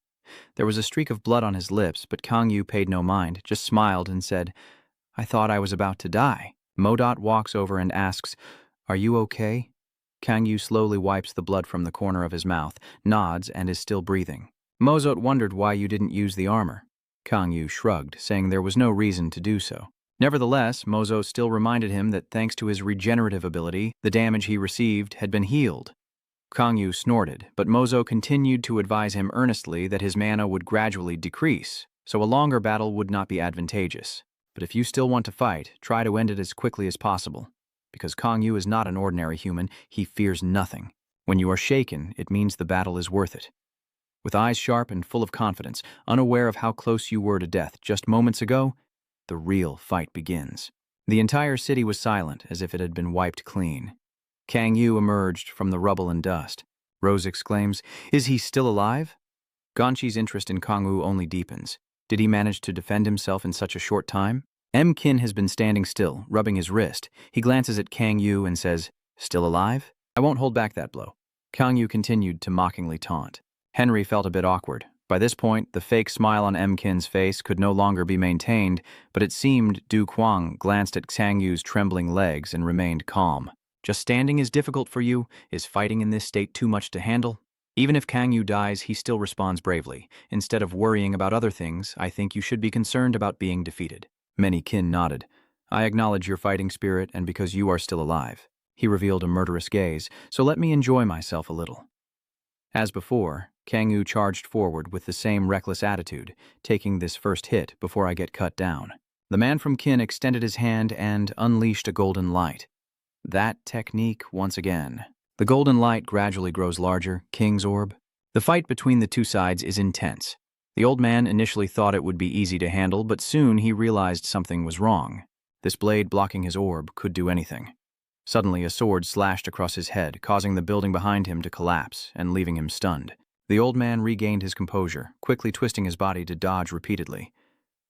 There was a streak of blood on his lips, but Kang Yu paid no mind, just smiled and said, I thought I was about to die. Modot walks over and asks, are you okay? Kang Yu slowly wipes the blood from the corner of his mouth, nods, and is still breathing. Mozot wondered why you didn't use the armor. Kang Yu shrugged, saying there was no reason to do so. Nevertheless, Mozo still reminded him that thanks to his regenerative ability, the damage he received had been healed. Kang Yu snorted, but Mozo continued to advise him earnestly that his mana would gradually decrease, so a longer battle would not be advantageous. But if you still want to fight, try to end it as quickly as possible. Because Kang Yu is not an ordinary human, he fears nothing. When you are shaken, it means the battle is worth it. With eyes sharp and full of confidence, unaware of how close you were to death just moments ago, the real fight begins. The entire city was silent, as if it had been wiped clean. Kang Yu emerged from the rubble and dust. Rose exclaims, is he still alive? Ganchi's interest in Kang Yu only deepens. Did he manage to defend himself in such a short time? M. Kin has been standing still, rubbing his wrist. He glances at Kang Yu and says, still alive? I won't hold back that blow. Kang Yu continued to mockingly taunt. Henry felt a bit awkward. By this point, the fake smile on M. Kin's face could no longer be maintained, but it seemed Du Kuang glanced at Kang Yu's trembling legs and remained calm. Just standing is difficult for you? Is fighting in this state too much to handle? Even if Kang Yu dies, he still responds bravely. Instead of worrying about other things, I think you should be concerned about being defeated. Many Kin nodded. I acknowledge your fighting spirit, and because you are still alive. He revealed a murderous gaze, so let me enjoy myself a little. As before, Kang Yu charged forward with the same reckless attitude, taking this first hit before I get cut down. The man from Kin extended his hand and unleashed a golden light. That technique once again. The golden light gradually grows larger, King's orb. The fight between the two sides is intense. The old man initially thought it would be easy to handle, but soon he realized something was wrong. This blade blocking his orb could do anything. Suddenly, a sword slashed across his head, causing the building behind him to collapse and leaving him stunned. The old man regained his composure, quickly twisting his body to dodge repeatedly.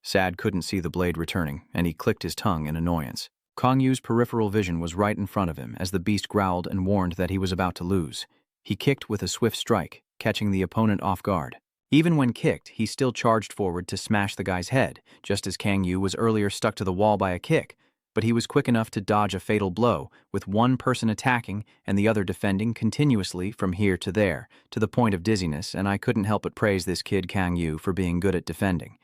Sad couldn't see the blade returning, and he clicked his tongue in annoyance. Kang Yu's peripheral vision was right in front of him as the beast growled and warned that he was about to lose. He kicked with a swift strike, catching the opponent off guard. Even when kicked, he still charged forward to smash the guy's head, just as Kang Yu was earlier stuck to the wall by a kick. But he was quick enough to dodge a fatal blow, with one person attacking and the other defending continuously from here to there, to the point of dizziness, and I couldn't help but praise this kid Kang Yu for being good at defending.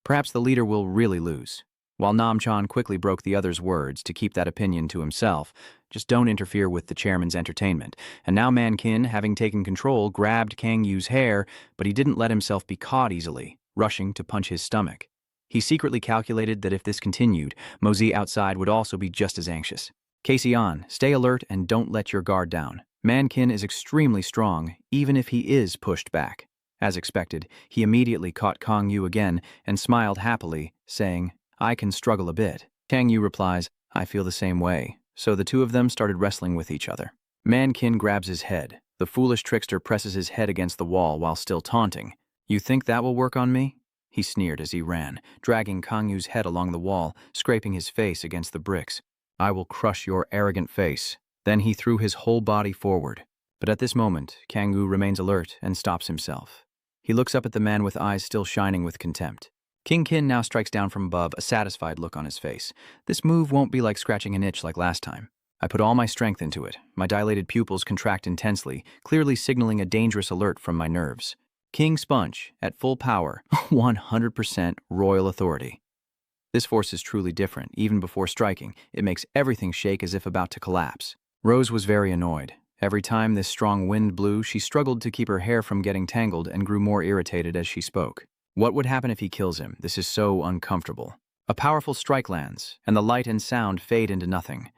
Perhaps the leader will really lose. While Nam-chan quickly broke the other's words to keep that opinion to himself, just don't interfere with the chairman's entertainment. And now Man-kin, having taken control, grabbed Kang Yu's hair, but he didn't let himself be caught easily, rushing to punch his stomach. He secretly calculated that if this continued, Mozi outside would also be just as anxious. Casey on, stay alert and don't let your guard down. Man-kin is extremely strong, even if he is pushed back. As expected, he immediately caught Kang Yu again and smiled happily, saying, I can struggle a bit. Kang Yu replies, I feel the same way. So the two of them started wrestling with each other. Man-kin grabs his head. The foolish trickster presses his head against the wall while still taunting. You think that will work on me? He sneered as he ran, dragging Kang Yu's head along the wall, scraping his face against the bricks. I will crush your arrogant face. Then he threw his whole body forward. But at this moment, Kang Yu remains alert and stops himself. He looks up at the man with eyes still shining with contempt. King Kin now strikes down from above, a satisfied look on his face. This move won't be like scratching an itch like last time. I put all my strength into it. My dilated pupils contract intensely, clearly signaling a dangerous alert from my nerves. King Sponge, at full power, 100% royal authority. This force is truly different. Even before striking, it makes everything shake as if about to collapse. Rose was very annoyed. Every time this strong wind blew, she struggled to keep her hair from getting tangled and grew more irritated as she spoke. What would happen if he kills him? This is so uncomfortable. A powerful strike lands, and the light and sound fade into nothing.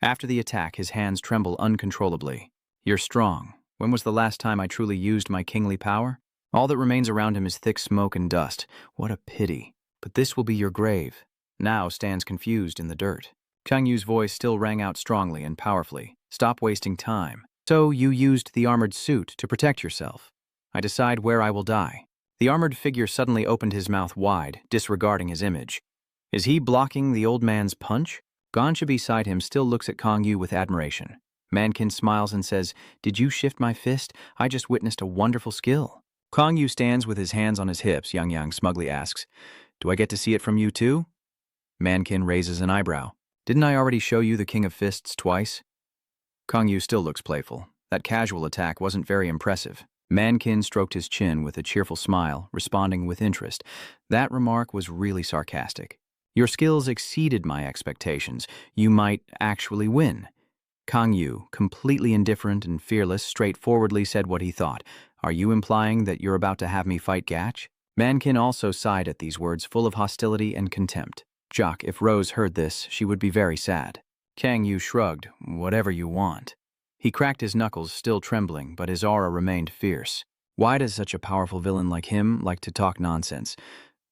After the attack, his hands tremble uncontrollably. You're strong. When was the last time I truly used my kingly power? All that remains around him is thick smoke and dust. What a pity. But this will be your grave. Now stands confused in the dirt. Kang Yu's voice still rang out strongly and powerfully. Stop wasting time. So you used the armored suit to protect yourself. I decide where I will die. The armored figure suddenly opened his mouth wide, disregarding his image. Is he blocking the old man's punch? Gonsha beside him still looks at Kang Yu with admiration. Mankin smiles and says, "Did you shift my fist? I just witnessed a wonderful skill." Kang Yu stands with his hands on his hips. Yang Yang smugly asks, "Do I get to see it from you too?" Mankin raises an eyebrow. "Didn't I already show you the King of Fists twice?" Kang Yu still looks playful. That casual attack wasn't very impressive. Mankin stroked his chin with a cheerful smile, responding with interest. That remark was really sarcastic. "Your skills exceeded my expectations. You might actually win." Kang Yu, completely indifferent and fearless, straightforwardly said what he thought. "Are you implying that you're about to have me fight Gatch?" Mankin also sighed at these words, full of hostility and contempt. Jock, if Rose heard this, she would be very sad. Kang Yu shrugged. "Whatever you want." He cracked his knuckles, still trembling, but his aura remained fierce. Why does such a powerful villain like him like to talk nonsense?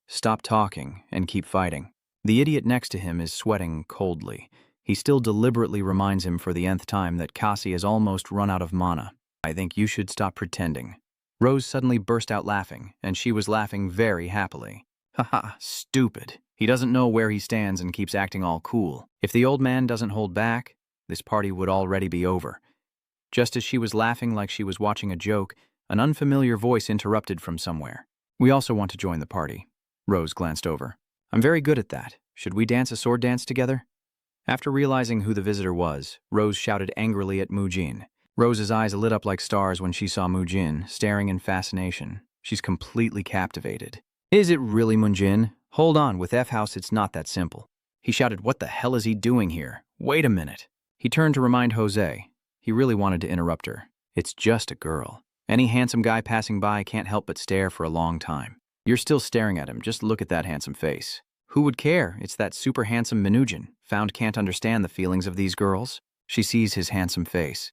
Stop talking and keep fighting. The idiot next to him is sweating coldly. He still deliberately reminds him for the nth time that Kasi has almost run out of mana. "I think you should stop pretending." Rose suddenly burst out laughing, and she was laughing very happily. "Haha, stupid. He doesn't know where he stands and keeps acting all cool. If the old man doesn't hold back, this party would already be over." Just as she was laughing like she was watching a joke, an unfamiliar voice interrupted from somewhere. "We also want to join the party." Rose glanced over. "I'm very good at that. Should we dance a sword dance together?" After realizing who the visitor was, Rose shouted angrily at Mujin. Rose's eyes lit up like stars when she saw Mujin, staring in fascination. She's completely captivated. "Is it really Mujin? Hold on, with F-House it's not that simple." He shouted, "What the hell is he doing here? Wait a minute." He turned to remind Jose. He really wanted to interrupt her. It's just a girl. Any handsome guy passing by can't help but stare for a long time. You're still staring at him, just look at that handsome face. Who would care? It's that super handsome Minujin. Found can't understand the feelings of these girls. She sees his handsome face.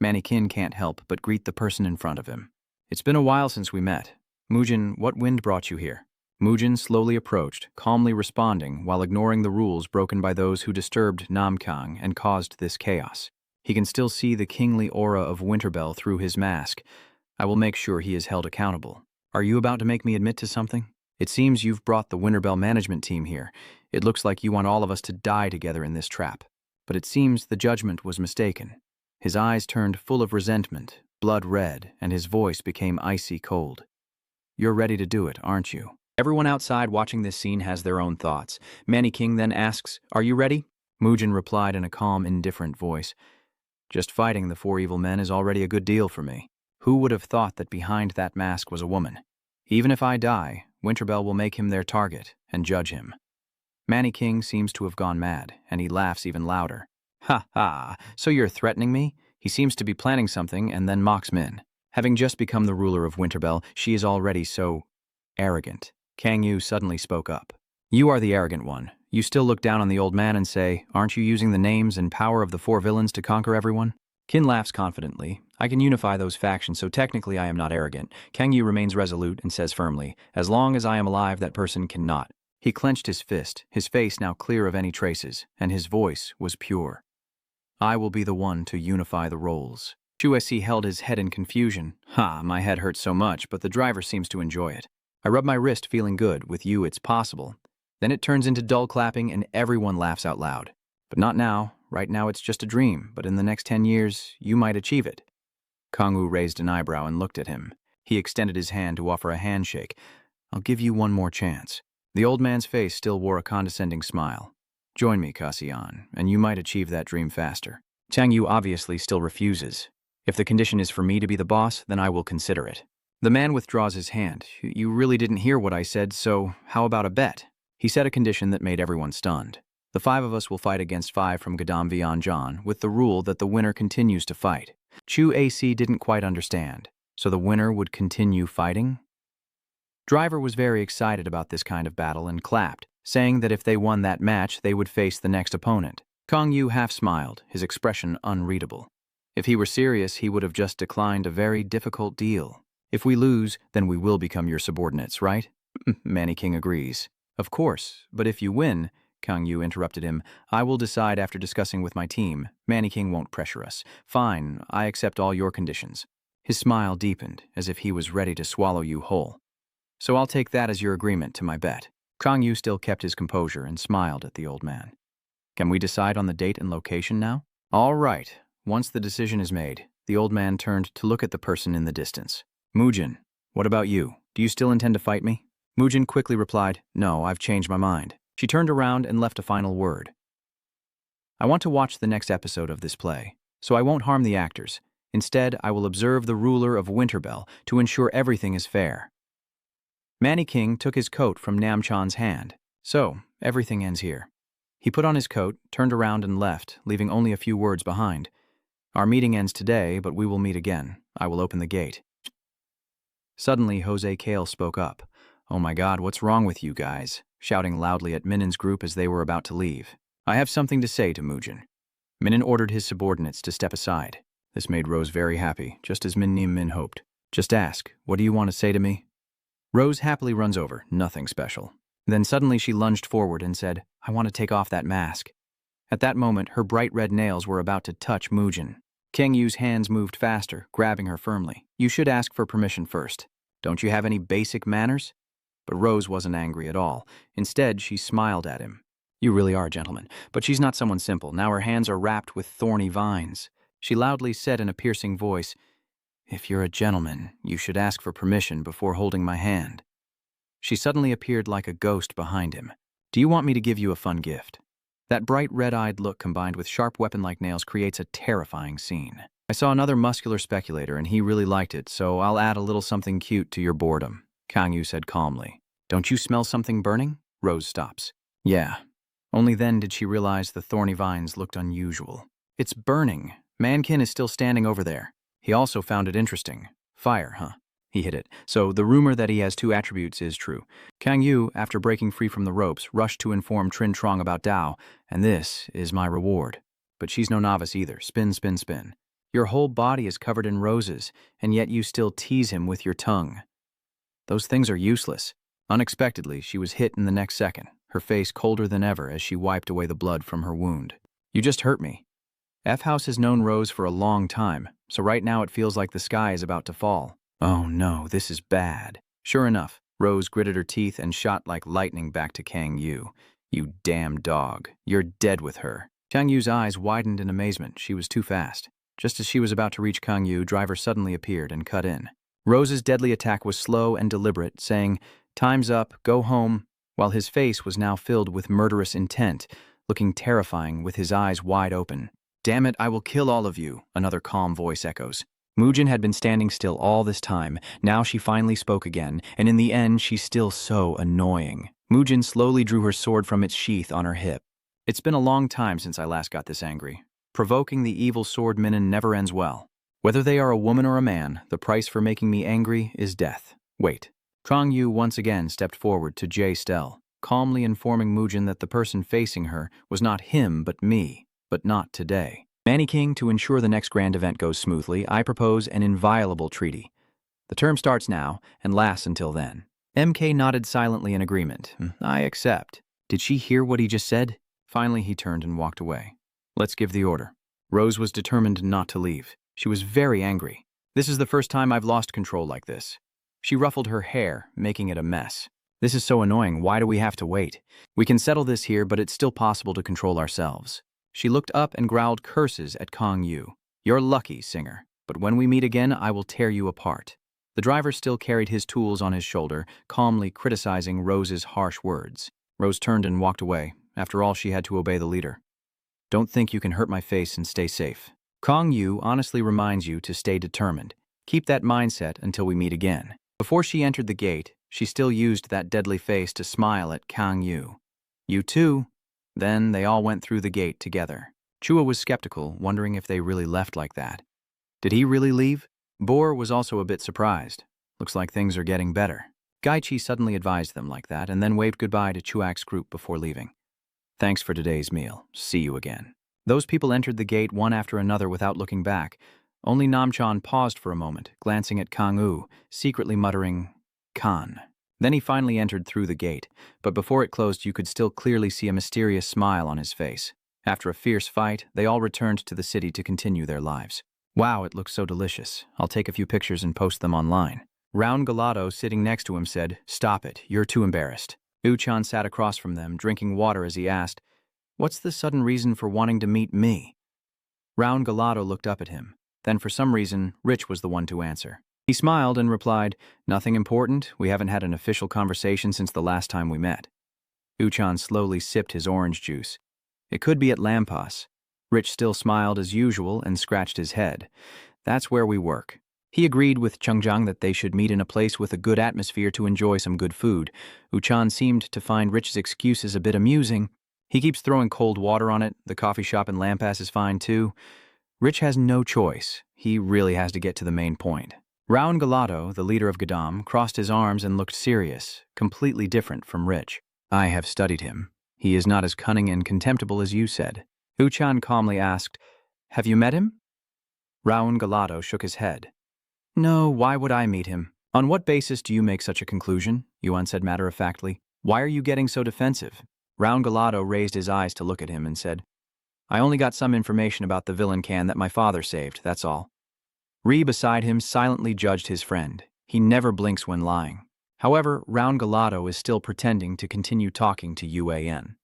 Mannequin can't help but greet the person in front of him. "It's been a while since we met. Mujin, what wind brought you here?" Mujin slowly approached, calmly responding while ignoring the rules broken by those who disturbed Namkang and caused this chaos. He can still see the kingly aura of Winterbell through his mask. "I will make sure he is held accountable." "Are you about to make me admit to something? It seems you've brought the Winterbell management team here. It looks like you want all of us to die together in this trap. But it seems the judgment was mistaken." His eyes turned full of resentment, blood red, and his voice became icy cold. "You're ready to do it, aren't you?" Everyone outside watching this scene has their own thoughts. Manny King then asks, "Are you ready?" Mujin replied in a calm, indifferent voice. "Just fighting the four evil men is already a good deal for me. Who would have thought that behind that mask was a woman? Even if I die, Winterbell will make him their target and judge him." Manny King seems to have gone mad, and he laughs even louder. "Ha ha, so you're threatening me?" He seems to be planning something and then mocks Min. Having just become the ruler of Winterbell, she is already so arrogant. Kang Yu suddenly spoke up. "You are the arrogant one. You still look down on the old man and say, aren't you using the names and power of the four villains to conquer everyone?" Kin laughs confidently. "I can unify those factions, so technically I am not arrogant." Kang Yu remains resolute and says firmly, "As long as I am alive, that person cannot." He clenched his fist, his face now clear of any traces, and his voice was pure. "I will be the one to unify the roles." Shuesi held his head in confusion. "Ha, my head hurts so much, but the driver seems to enjoy it. I rub my wrist feeling good. With you, it's possible." Then it turns into dull clapping and everyone laughs out loud. "But not now. Right now it's just a dream, but in the next 10 years, you might achieve it." Kangwoo raised an eyebrow and looked at him. He extended his hand to offer a handshake. "I'll give you one more chance." The old man's face still wore a condescending smile. "Join me, Kasian, and you might achieve that dream faster." Chang Yu obviously still refuses. "If the condition is for me to be the boss, then I will consider it." The man withdraws his hand. "You really didn't hear what I said, so how about a bet?" He set a condition that made everyone stunned. "The 5 of us will fight against 5 from Gadam Vianjan, with the rule that the winner continues to fight." Chu AC didn't quite understand. So the winner would continue fighting? Driver was very excited about this kind of battle and clapped, saying that if they won that match, they would face the next opponent. Kong Yu half smiled, his expression unreadable. If he were serious, he would have just declined a very difficult deal. If we lose, then we will become your subordinates, right? Manny King agrees. Of course, but if you win, Kang Yu interrupted him, I will decide after discussing with my team. Manny King won't pressure us. Fine, I accept all your conditions. His smile deepened, as if he was ready to swallow you whole. So I'll take that as your agreement to my bet. Kang Yu still kept his composure and smiled at the old man. Can we decide on the date and location now? All right. Once the decision is made, the old man turned to look at the person in the distance. Mujin, what about you? Do you still intend to fight me? Mujin quickly replied, No, I've changed my mind. She turned around and left a final word. I want to watch the next episode of this play, so I won't harm the actors. Instead, I will observe the ruler of Winterbell to ensure everything is fair. Manny King took his coat from Namchan's hand. So, everything ends here. He put on his coat, turned around and left, leaving only a few words behind. Our meeting ends today, but we will meet again. I will open the gate. Suddenly, Jose Kale spoke up. Oh my God, what's wrong with you guys? Shouting loudly at Minen's group as they were about to leave. I have something to say to Mujin. Minen ordered his subordinates to step aside. This made Rose very happy, just as Min hoped. Just ask, what do you want to say to me? Rose happily runs over, nothing special. Then suddenly she lunged forward and said, I want to take off that mask. At that moment, her bright red nails were about to touch Mujin. Kang Yu's hands moved faster, grabbing her firmly. You should ask for permission first. Don't you have any basic manners? But Rose wasn't angry at all. Instead, she smiled at him. You really are a gentleman, but she's not someone simple. Now her hands are wrapped with thorny vines. She loudly said in a piercing voice, If you're a gentleman, you should ask for permission before holding my hand. She suddenly appeared like a ghost behind him. Do you want me to give you a fun gift? That bright red-eyed look combined with sharp weapon-like nails creates a terrifying scene. I saw another muscular speculator and he really liked it, so I'll add a little something cute to your boredom, Kang Yu said calmly. Don't you smell something burning? Rose stops. Yeah. Only then did she realize the thorny vines looked unusual. It's burning. Mankin is still standing over there. He also found it interesting. Fire, huh? He hit it. So the rumor that he has two attributes is true. Kang Yu, after breaking free from the ropes, rushed to inform Trin Trong about Dao, and this is my reward. But she's no novice either. Spin, spin, spin. Your whole body is covered in roses, and yet you still tease him with your tongue. Those things are useless. Unexpectedly, she was hit in the next second, her face colder than ever as she wiped away the blood from her wound. You just hurt me. F-House has known Rose for a long time, so right now it feels like the sky is about to fall. Oh no, this is bad. Sure enough, Rose gritted her teeth and shot like lightning back to Kang Yu. You damn dog. You're dead with her. Kang Yu's eyes widened in amazement. She was too fast. Just as she was about to reach Kang Yu, Driver suddenly appeared and cut in. Rose's deadly attack was slow and deliberate, saying, Time's up, go home, while his face was now filled with murderous intent, looking terrifying with his eyes wide open. Damn it, I will kill all of you, another calm voice echoes. Mujin had been standing still all this time. Now she finally spoke again, and in the end she's still so annoying. Mujin slowly drew her sword from its sheath on her hip. It's been a long time since I last got this angry. Provoking the evil sword minion never ends well. Whether they are a woman or a man, the price for making me angry is death. Wait. Trong Yu once again stepped forward to Jay Stell, calmly informing Mujin that the person facing her was not him but me, but not today. Manny King, to ensure the next grand event goes smoothly, I propose an inviolable treaty. The term starts now and lasts until then. MK nodded silently in agreement. I accept. Did she hear what he just said? Finally, he turned and walked away. Let's give the order. Rose was determined not to leave. She was very angry. This is the first time I've lost control like this. She ruffled her hair, making it a mess. This is so annoying. Why do we have to wait? We can settle this here, but it's still possible to control ourselves. She looked up and growled curses at Kang Yu. You're lucky, Singer, but when we meet again, I will tear you apart. The driver still carried his tools on his shoulder, calmly criticizing Rose's harsh words. Rose turned and walked away. After all, she had to obey the leader. Don't think you can hurt my face and stay safe. Kang Yu honestly reminds you to stay determined. Keep that mindset until we meet again. Before she entered the gate, she still used that deadly face to smile at Kang Yu. You too. Then they all went through the gate together. Chua was skeptical, wondering if they really left like that. Did he really leave? Boar was also a bit surprised. Looks like things are getting better. Gaichi suddenly advised them like that and then waved goodbye to Chuak's group before leaving. Thanks for today's meal. See you again. Those people entered the gate one after another without looking back. Only Namchan paused for a moment, glancing at Kang-woo, secretly muttering, "Khan." Then he finally entered through the gate, but before it closed you could still clearly see a mysterious smile on his face. After a fierce fight, they all returned to the city to continue their lives. "Wow, it looks so delicious. I'll take a few pictures and post them online." Round Galato, sitting next to him, said, "Stop it, you're too embarrassed." Uchan sat across from them, drinking water as he asked, "What's the sudden reason for wanting to meet me?" Round Galato looked up at him. Then for some reason, Rich was the one to answer. He smiled and replied, "Nothing important. We haven't had an official conversation since the last time we met." Uchan slowly sipped his orange juice. "It could be at Lampas." Rich still smiled as usual and scratched his head. "That's where we work." He agreed with Chungjiang that they should meet in a place with a good atmosphere to enjoy some good food. Uchan seemed to find Rich's excuses a bit amusing. He keeps throwing cold water on it. The coffee shop in Lampas is fine too. Rich has no choice. He really has to get to the main point. Round Galato, the leader of Gadam, crossed his arms and looked serious, completely different from Rich. "I have studied him. He is not as cunning and contemptible as you said." Uchan calmly asked, "Have you met him?" Round Galato shook his head. "No, why would I meet him?" "On what basis do you make such a conclusion?" Yuan said matter-of-factly. "Why are you getting so defensive?" Round Galato raised his eyes to look at him and said, "I only got some information about the villain can that my father saved, that's all." Ri beside him silently judged his friend. He never blinks when lying. However, Round Galato is still pretending to continue talking to UAN.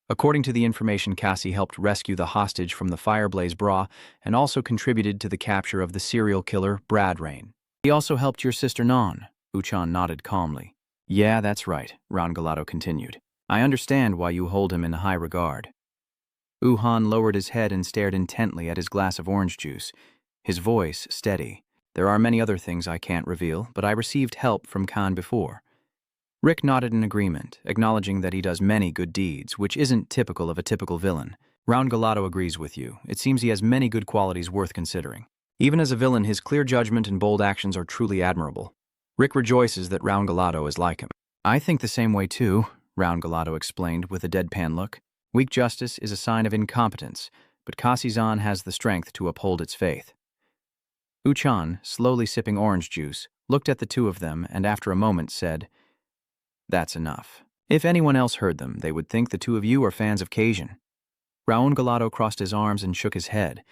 According to the information, Cassie helped rescue the hostage from the Fireblaze Bra and also contributed to the capture of the serial killer, Brad Rain. He also helped your sister Non. Uchan nodded calmly. "Yeah, that's right," Round Galato continued. "I understand why you hold him in high regard." Uhan lowered his head and stared intently at his glass of orange juice, his voice steady. "There are many other things I can't reveal, but I received help from Khan before." Rick nodded in agreement, acknowledging that he does many good deeds, which isn't typical of a typical villain. Round Galato agrees with you. It seems he has many good qualities worth considering. Even as a villain, his clear judgment and bold actions are truly admirable. Rick rejoices that Round Galato is like him. "I think the same way too," Round Galato explained with a deadpan look. "Weak justice is a sign of incompetence, but Kasizan has the strength to uphold its faith." Uchan, slowly sipping orange juice, looked at the two of them and after a moment said, "That's enough. If anyone else heard them, they would think the two of you are fans of Cajun." Raoul Galato crossed his arms and shook his head.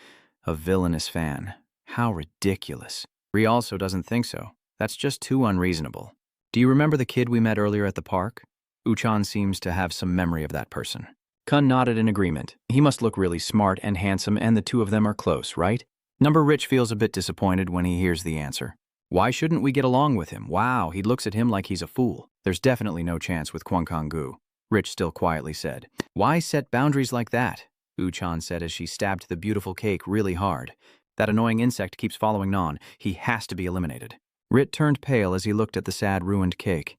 A villainous fan. How ridiculous. Ri also doesn't think so. That's just too unreasonable. "Do you remember the kid we met earlier at the park?" Uchan seems to have some memory of that person. Kun nodded in agreement. "He must look really smart and handsome, and the two of them are close, right?" Number Rich feels a bit disappointed when he hears the answer. "Why shouldn't we get along with him? Wow, he looks at him like he's a fool." "There's definitely no chance with Kwang Kang-gu," Rich still quietly said. "Why set boundaries like that?" Uchan said as she stabbed the beautiful cake really hard. "That annoying insect keeps following Non. He has to be eliminated." Rit turned pale as he looked at the sad, ruined cake.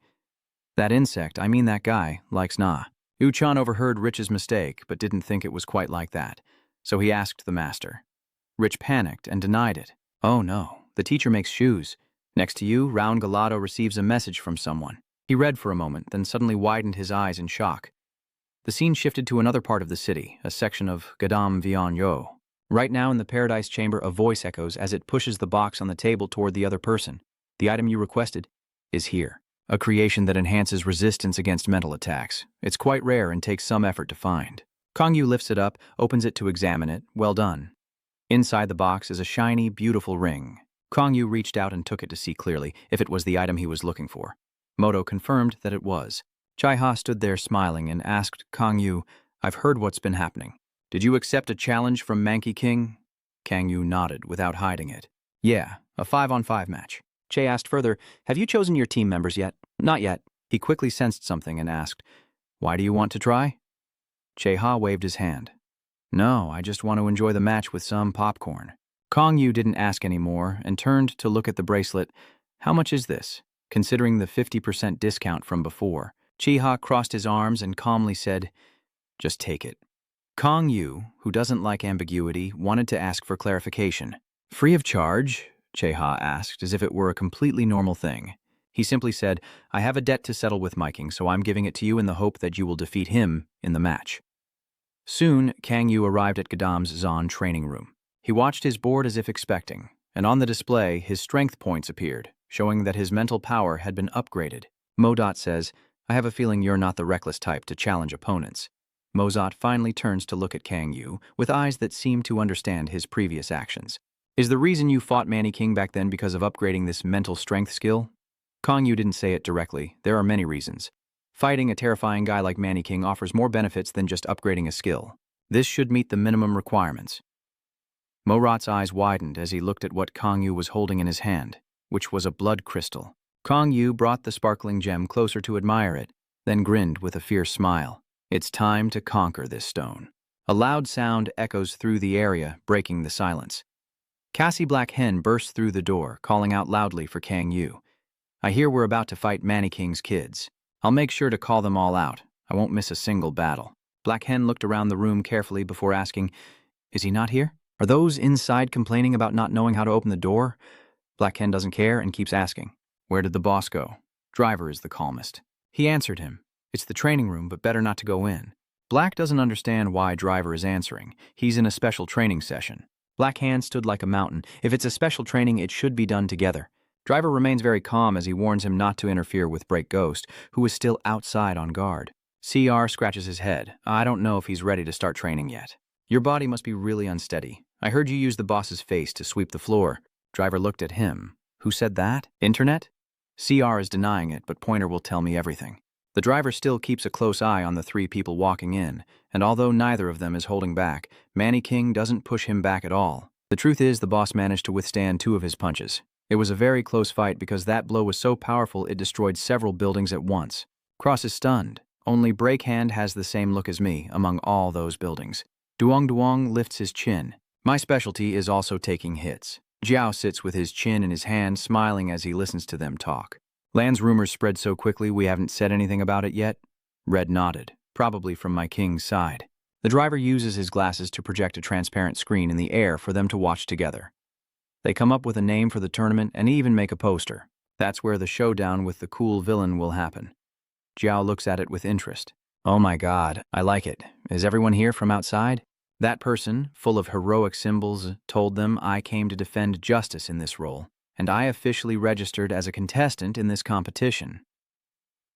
"That insect, I mean that guy, likes Na." Uchan overheard Rich's mistake, but didn't think it was quite like that. So he asked the master. Rich panicked and denied it. "Oh no, the teacher makes shoes. Next to you, Round Galato receives a message from someone." He read for a moment, then suddenly widened his eyes in shock. The scene shifted to another part of the city, a section of Gadam Vian Yo. Right now in the Paradise Chamber, a voice echoes as it pushes the box on the table toward the other person. "The item you requested is here." A creation that enhances resistance against mental attacks. It's quite rare and takes some effort to find. Kongyu lifts it up, opens it to examine it. Well done. Inside the box is a shiny, beautiful ring. Kongyu reached out and took it to see clearly if it was the item he was looking for. Moto confirmed that it was. Chai-ha stood there smiling and asked Kongyu, "I've heard what's been happening. Did you accept a challenge from Manky King?" Kangyu nodded without hiding it. "Yeah, a 5-on-5 match." Che asked further, "Have you chosen your team members yet?" "Not yet." He quickly sensed something and asked, "Why do you want to try?" Che-ha waved his hand. "No, I just want to enjoy the match with some popcorn." Kongyu didn't ask any more and turned to look at the bracelet. "How much is this?" Considering the 50% discount from before. Chi-ha crossed his arms and calmly said, "Just take it." Kongyu, who doesn't like ambiguity, wanted to ask for clarification. "Free of charge?" Che-ha asked, as if it were a completely normal thing. He simply said, "I have a debt to settle with Miking, so I'm giving it to you in the hope that you will defeat him in the match." Soon, Kang Yu arrived at Gadam's Zon training room. He watched his board as if expecting, and on the display, his strength points appeared, showing that his mental power had been upgraded. Modot says, "I have a feeling you're not the reckless type to challenge opponents." Mozot finally turns to look at Kang Yu, with eyes that seem to understand his previous actions. "Is the reason you fought Manny King back then because of upgrading this mental strength skill?" Kang Yu didn't say it directly. There are many reasons. Fighting a terrifying guy like Manny King offers more benefits than just upgrading a skill. This should meet the minimum requirements. Morot's eyes widened as he looked at what Kang Yu was holding in his hand, which was a blood crystal. Kang Yu brought the sparkling gem closer to admire it, then grinned with a fierce smile. "It's time to conquer this stone." A loud sound echoes through the area, breaking the silence. Cassie Black Hen bursts through the door, calling out loudly for Kang Yu. "I hear we're about to fight Manny King's kids. I'll make sure to call them all out. I won't miss a single battle." Black Hen looked around the room carefully before asking, "Is he not here? Are those inside complaining about not knowing how to open the door?" Black Hen doesn't care and keeps asking, "Where did the boss go?" Driver is the calmest. He answered him, "It's the training room, but better not to go in." Black doesn't understand why Driver is answering. He's in a special training session. Black Hand stood like a mountain. If it's a special training, it should be done together. Driver remains very calm as he warns him not to interfere with Break Ghost, who is still outside on guard. CR scratches his head. "I don't know if he's ready to start training yet." "Your body must be really unsteady. I heard you use the boss's face to sweep the floor." Driver looked at him. "Who said that? Internet?" CR is denying it, but Pointer will tell me everything. The driver still keeps a close eye on the three people walking in, and although neither of them is holding back, Manny King doesn't push him back at all. The truth is, the boss managed to withstand 2 of his punches. It was a very close fight because that blow was so powerful it destroyed several buildings at once. Cross is stunned. Only Breakhand has the same look as me among all those buildings. Duong lifts his chin. "My specialty is also taking hits." Jiao sits with his chin in his hand, smiling as he listens to them talk. "Land's rumors spread so quickly we haven't said anything about it yet?" Red nodded, probably from my king's side. The driver uses his glasses to project a transparent screen in the air for them to watch together. They come up with a name for the tournament and even make a poster. That's where the showdown with the cool villain will happen. Jiao looks at it with interest. "Oh my god, I like it. Is everyone here from outside?" That person, full of heroic symbols, told them I came to defend justice in this role, and I officially registered as a contestant in this competition.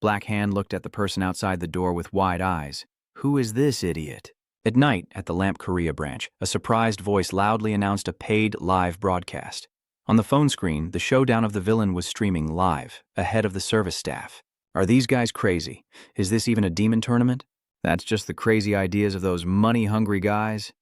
Black Hand looked at the person outside the door with wide eyes. "Who is this idiot?" At night, at the Lamp Korea branch, a surprised voice loudly announced a paid live broadcast. On the phone screen, the showdown of the villain was streaming live, ahead of the service staff. "Are these guys crazy? Is this even a demon tournament? That's just the crazy ideas of those money-hungry guys."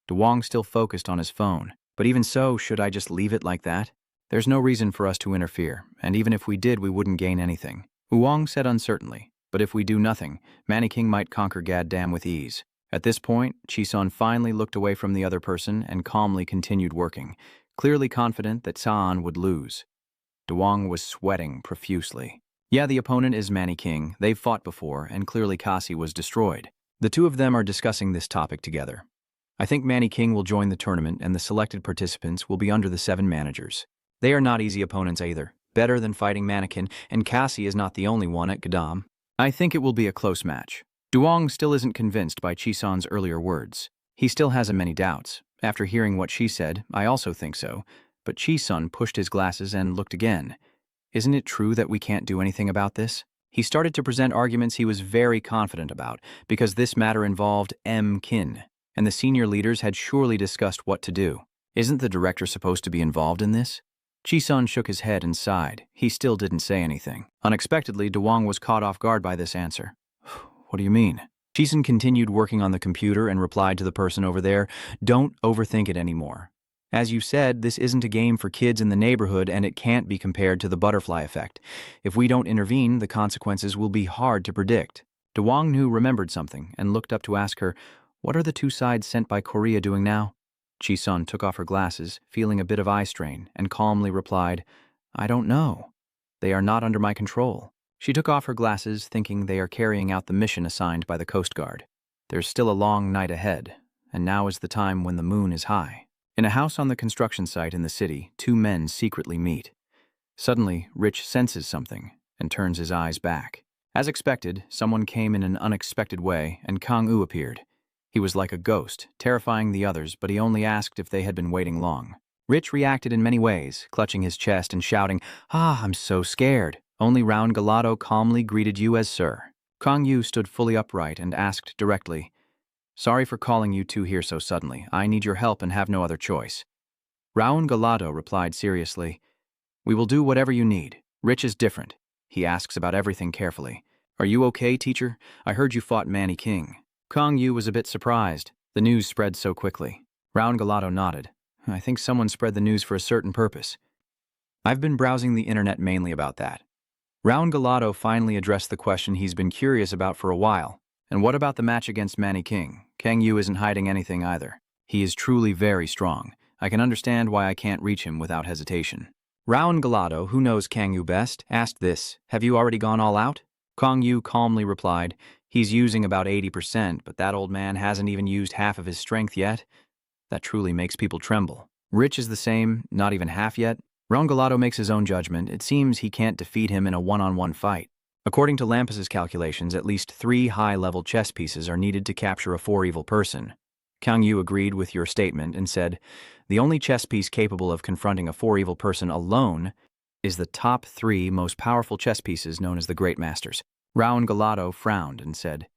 Duong still focused on his phone. "But even so, should I just leave it like that? There's no reason for us to interfere, and even if we did, we wouldn't gain anything." Uong said uncertainly, "But if we do nothing, Manny King might conquer Gaddam with ease." At this point, Chisun finally looked away from the other person and calmly continued working, clearly confident that Saan would lose. Duong was sweating profusely. "Yeah, the opponent is Manny King. They've fought before, and clearly Kasi was destroyed. The two of them are discussing this topic together. I think Manny King will join the tournament and the selected participants will be under the 7 managers. They are not easy opponents either. Better than fighting Mannequin, and Kasi is not the only one at Gaddam. I think it will be a close match." Duong still isn't convinced by Chisun's earlier words. He still has many doubts. After hearing what she said, I also think so. But Chisun pushed his glasses and looked again. "Isn't it true that we can't do anything about this?" He started to present arguments he was very confident about, because this matter involved M. Kin, and the senior leaders had surely discussed what to do. Isn't the director supposed to be involved in this? Chisun shook his head and sighed. He still didn't say anything. Unexpectedly, Duong was caught off guard by this answer. "What do you mean?" Chisun continued working on the computer and replied to the person over there, "Don't overthink it anymore. As you said, this isn't a game for kids in the neighborhood and it can't be compared to the butterfly effect. If we don't intervene, the consequences will be hard to predict." Duong Nu remembered something and looked up to ask her, "What are the 2 sides sent by Korea doing now?" Chisun took off her glasses, feeling a bit of eye strain, and calmly replied, "I don't know. They are not under my control." She took off her glasses, thinking they are carrying out the mission assigned by the Coast Guard. There's still a long night ahead, and now is the time when the moon is high. In a house on the construction site in the city, 2 men secretly meet. Suddenly, Rich senses something and turns his eyes back. As expected, someone came in an unexpected way, and Kang-U appeared. He was like a ghost, terrifying the others, but he only asked if they had been waiting long. Rich reacted in many ways, clutching his chest and shouting, "Ah, I'm so scared." Only Round Galato calmly greeted you as sir. Kong Yu stood fully upright and asked directly, "Sorry for calling you two here so suddenly. I need your help and have no other choice." Round Galato replied seriously, "We will do whatever you need. Rich is different. He asks about everything carefully. Are you okay, teacher? I heard you fought Manny King." Kong Yu was a bit surprised. The news spread so quickly. Round Galato nodded. "I think someone spread the news for a certain purpose. I've been browsing the internet mainly about that." Round Galato finally addressed the question he's been curious about for a while. "And what about the match against Manny King? Kang Yu isn't hiding anything either. He is truly very strong. I can understand why I can't reach him without hesitation." Round Galato, who knows Kang Yu best, asked this, "Have you already gone all out?" Kang Yu calmly replied, "He's using about 80%, but that old man hasn't even used half of his strength yet. That truly makes people tremble." Rich is the same, not even half yet. Round Galato makes his own judgment. It seems he can't defeat him in a one-on-one fight. According to Lampas's calculations, at least 3 high-level chess pieces are needed to capture a 4 evil person. Kang Yu agreed with your statement and said, "The only chess piece capable of confronting a 4 evil person alone is the top 3 most powerful chess pieces known as the Great Masters." Round Galato frowned and said,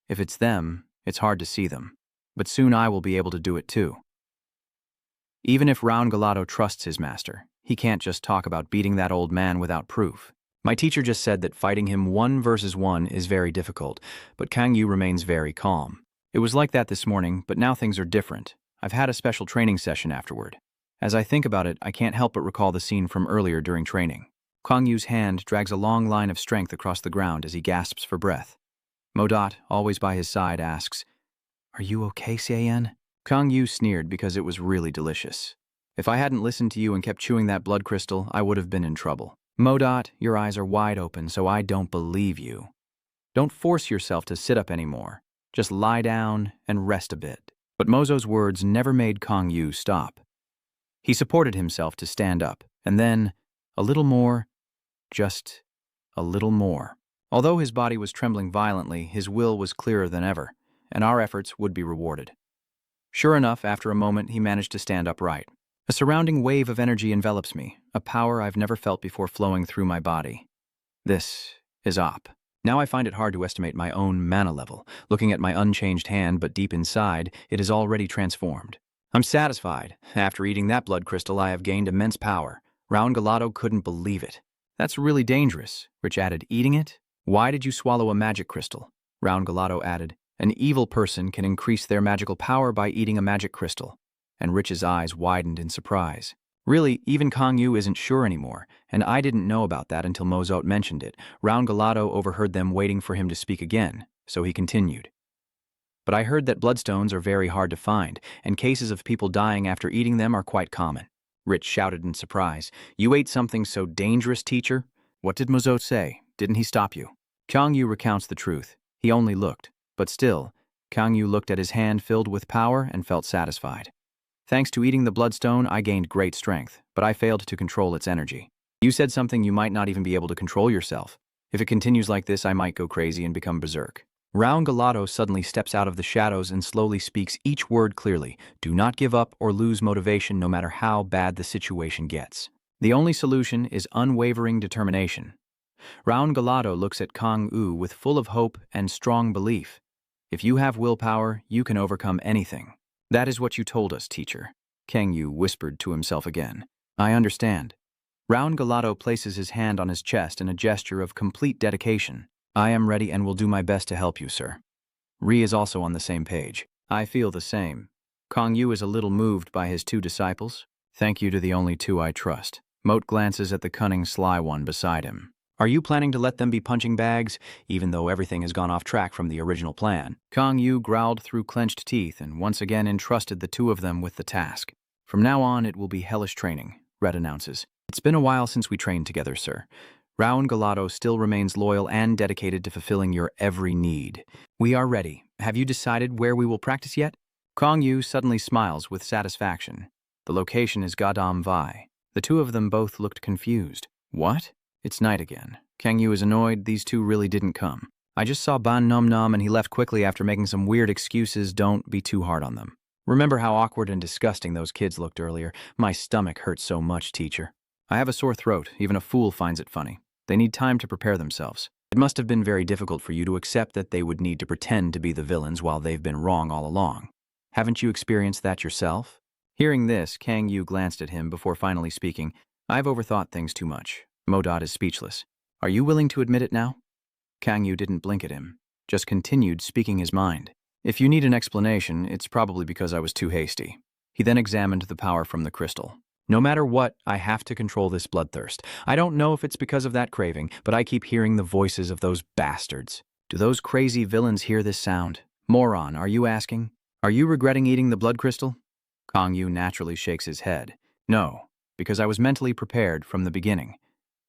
"If it's them, it's hard to see them. But soon I will be able to do it too." Even if Round Galato trusts his master, he can't just talk about beating that old man without proof. My teacher just said that fighting him 1 versus 1 is very difficult, but Kang Yu remains very calm. It was like that this morning, but now things are different. I've had a special training session afterward. As I think about it, I can't help but recall the scene from earlier during training. Kang Yu's hand drags a long line of strength across the ground as he gasps for breath. Modot, always by his side, asks, "Are you okay, Xie? Kang Yu sneered because it was really delicious. "If I hadn't listened to you and kept chewing that blood crystal, I would have been in trouble." Modot, your eyes are wide open, so I don't believe you. Don't force yourself to sit up anymore. Just lie down and rest a bit. But Mozo's words never made Kang Yu stop. He supported himself to stand up, and then, a little more, just a little more. Although his body was trembling violently, his will was clearer than ever, and our efforts would be rewarded. Sure enough, after a moment, he managed to stand upright. A surrounding wave of energy envelops me, a power I've never felt before flowing through my body. This is Op. Now I find it hard to estimate my own mana level. Looking at my unchanged hand, but deep inside, it is already transformed. I'm satisfied. After eating that blood crystal, I have gained immense power. Round Galato couldn't believe it. "That's really dangerous," Rich added. "Eating it? Why did you swallow a magic crystal?" Round Galato added, "An evil person can increase their magical power by eating a magic crystal." And Rich's eyes widened in surprise. Really, even Kang Yu isn't sure anymore, and I didn't know about that until Mozot mentioned it. Round Galato overheard them waiting for him to speak again, so he continued. "But I heard that bloodstones are very hard to find, and cases of people dying after eating them are quite common." Rich shouted in surprise. "You ate something so dangerous, teacher?" "What did Mozot say? Didn't he stop you?" Kang Yu recounts the truth. He only looked, but still, Kang Yu looked at his hand filled with power and felt satisfied. "Thanks to eating the bloodstone, I gained great strength, but I failed to control its energy." "You said something you might not even be able to control yourself. If it continues like this, I might go crazy and become berserk." Round Galato suddenly steps out of the shadows and slowly speaks each word clearly. "Do not give up or lose motivation no matter how bad the situation gets. The only solution is unwavering determination." Round Galato looks at Kang Yu with full of hope and strong belief. "If you have willpower, you can overcome anything." "That is what you told us, teacher," Kang Yu whispered to himself again. "I understand." Round Galato places his hand on his chest in a gesture of complete dedication. "I am ready and will do my best to help you, sir." Ri is also on the same page. "I feel the same." Kang Yu is a little moved by his 2 disciples. "Thank you to the only 2 I trust." Moat glances at the cunning, sly one beside him. "Are you planning to let them be punching bags, even though everything has gone off track from the original plan?" Kang Yu growled through clenched teeth and once again entrusted the 2 of them with the task. "From now on, it will be hellish training," Red announces. "It's been a while since we trained together, sir. Round Galato still remains loyal and dedicated to fulfilling your every need. We are ready. Have you decided where we will practice yet?" Kang Yu suddenly smiles with satisfaction. The location is Gadam Vai. The 2 of them both looked confused. "What?" It's night again. Kang Yu is annoyed. These 2 really didn't come. I just saw Ban Num Num and he left quickly after making some weird excuses. Don't be too hard on them. Remember how awkward and disgusting those kids looked earlier? My stomach hurts so much, teacher. I have a sore throat. Even a fool finds it funny. They need time to prepare themselves. It must have been very difficult for you to accept that they would need to pretend to be the villains while they've been wrong all along. Haven't you experienced that yourself? Hearing this, Kang Yu glanced at him before finally speaking. I've overthought things too much. Modot is speechless. Are you willing to admit it now? Kang Yu didn't blink at him, just continued speaking his mind. If you need an explanation, it's probably because I was too hasty. He then examined the power from the crystal. No matter what, I have to control this bloodthirst. I don't know if it's because of that craving, but I keep hearing the voices of those bastards. Do those crazy villains hear this sound? Moron, are you asking? Are you regretting eating the blood crystal? Kang Yu naturally shakes his head. No, because I was mentally prepared from the beginning.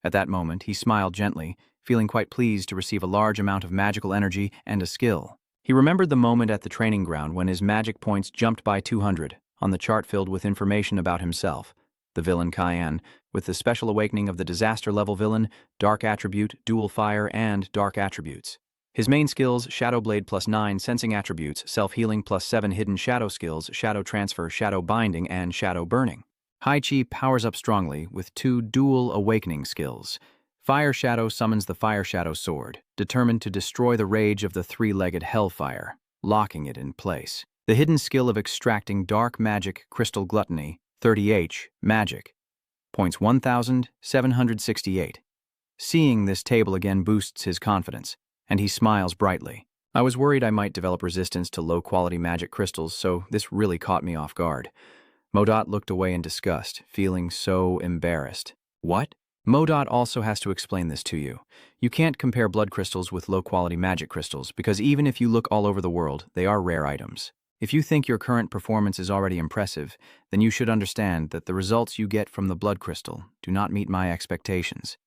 At that moment, he smiled gently, feeling quite pleased to receive a large amount of magical energy and a skill. He remembered the moment at the training ground when his magic points jumped by 200 on the chart filled with information about himself. The villain Cayenne, with the special awakening of the disaster-level villain, dark attribute, dual fire, and dark attributes. His main skills, Shadow Blade +9 sensing attributes, self-healing +7 hidden shadow skills, shadow transfer, shadow binding, and shadow burning. High Chi powers up strongly with 2 dual awakening skills. Fire Shadow summons the Fire Shadow Sword, determined to destroy the rage of the 3-legged Hellfire, locking it in place. The hidden skill of extracting dark magic crystal gluttony, 30H, magic. Points 1,768. Seeing this table again boosts his confidence, and he smiles brightly. I was worried I might develop resistance to low-quality magic crystals, so this really caught me off guard. Modot looked away in disgust, feeling so embarrassed. What? Modot also has to explain this to you. You can't compare blood crystals with low-quality magic crystals because even if you look all over the world, they are rare items. If you think your current performance is already impressive, then you should understand that the results you get from the blood crystal do not meet my expectations.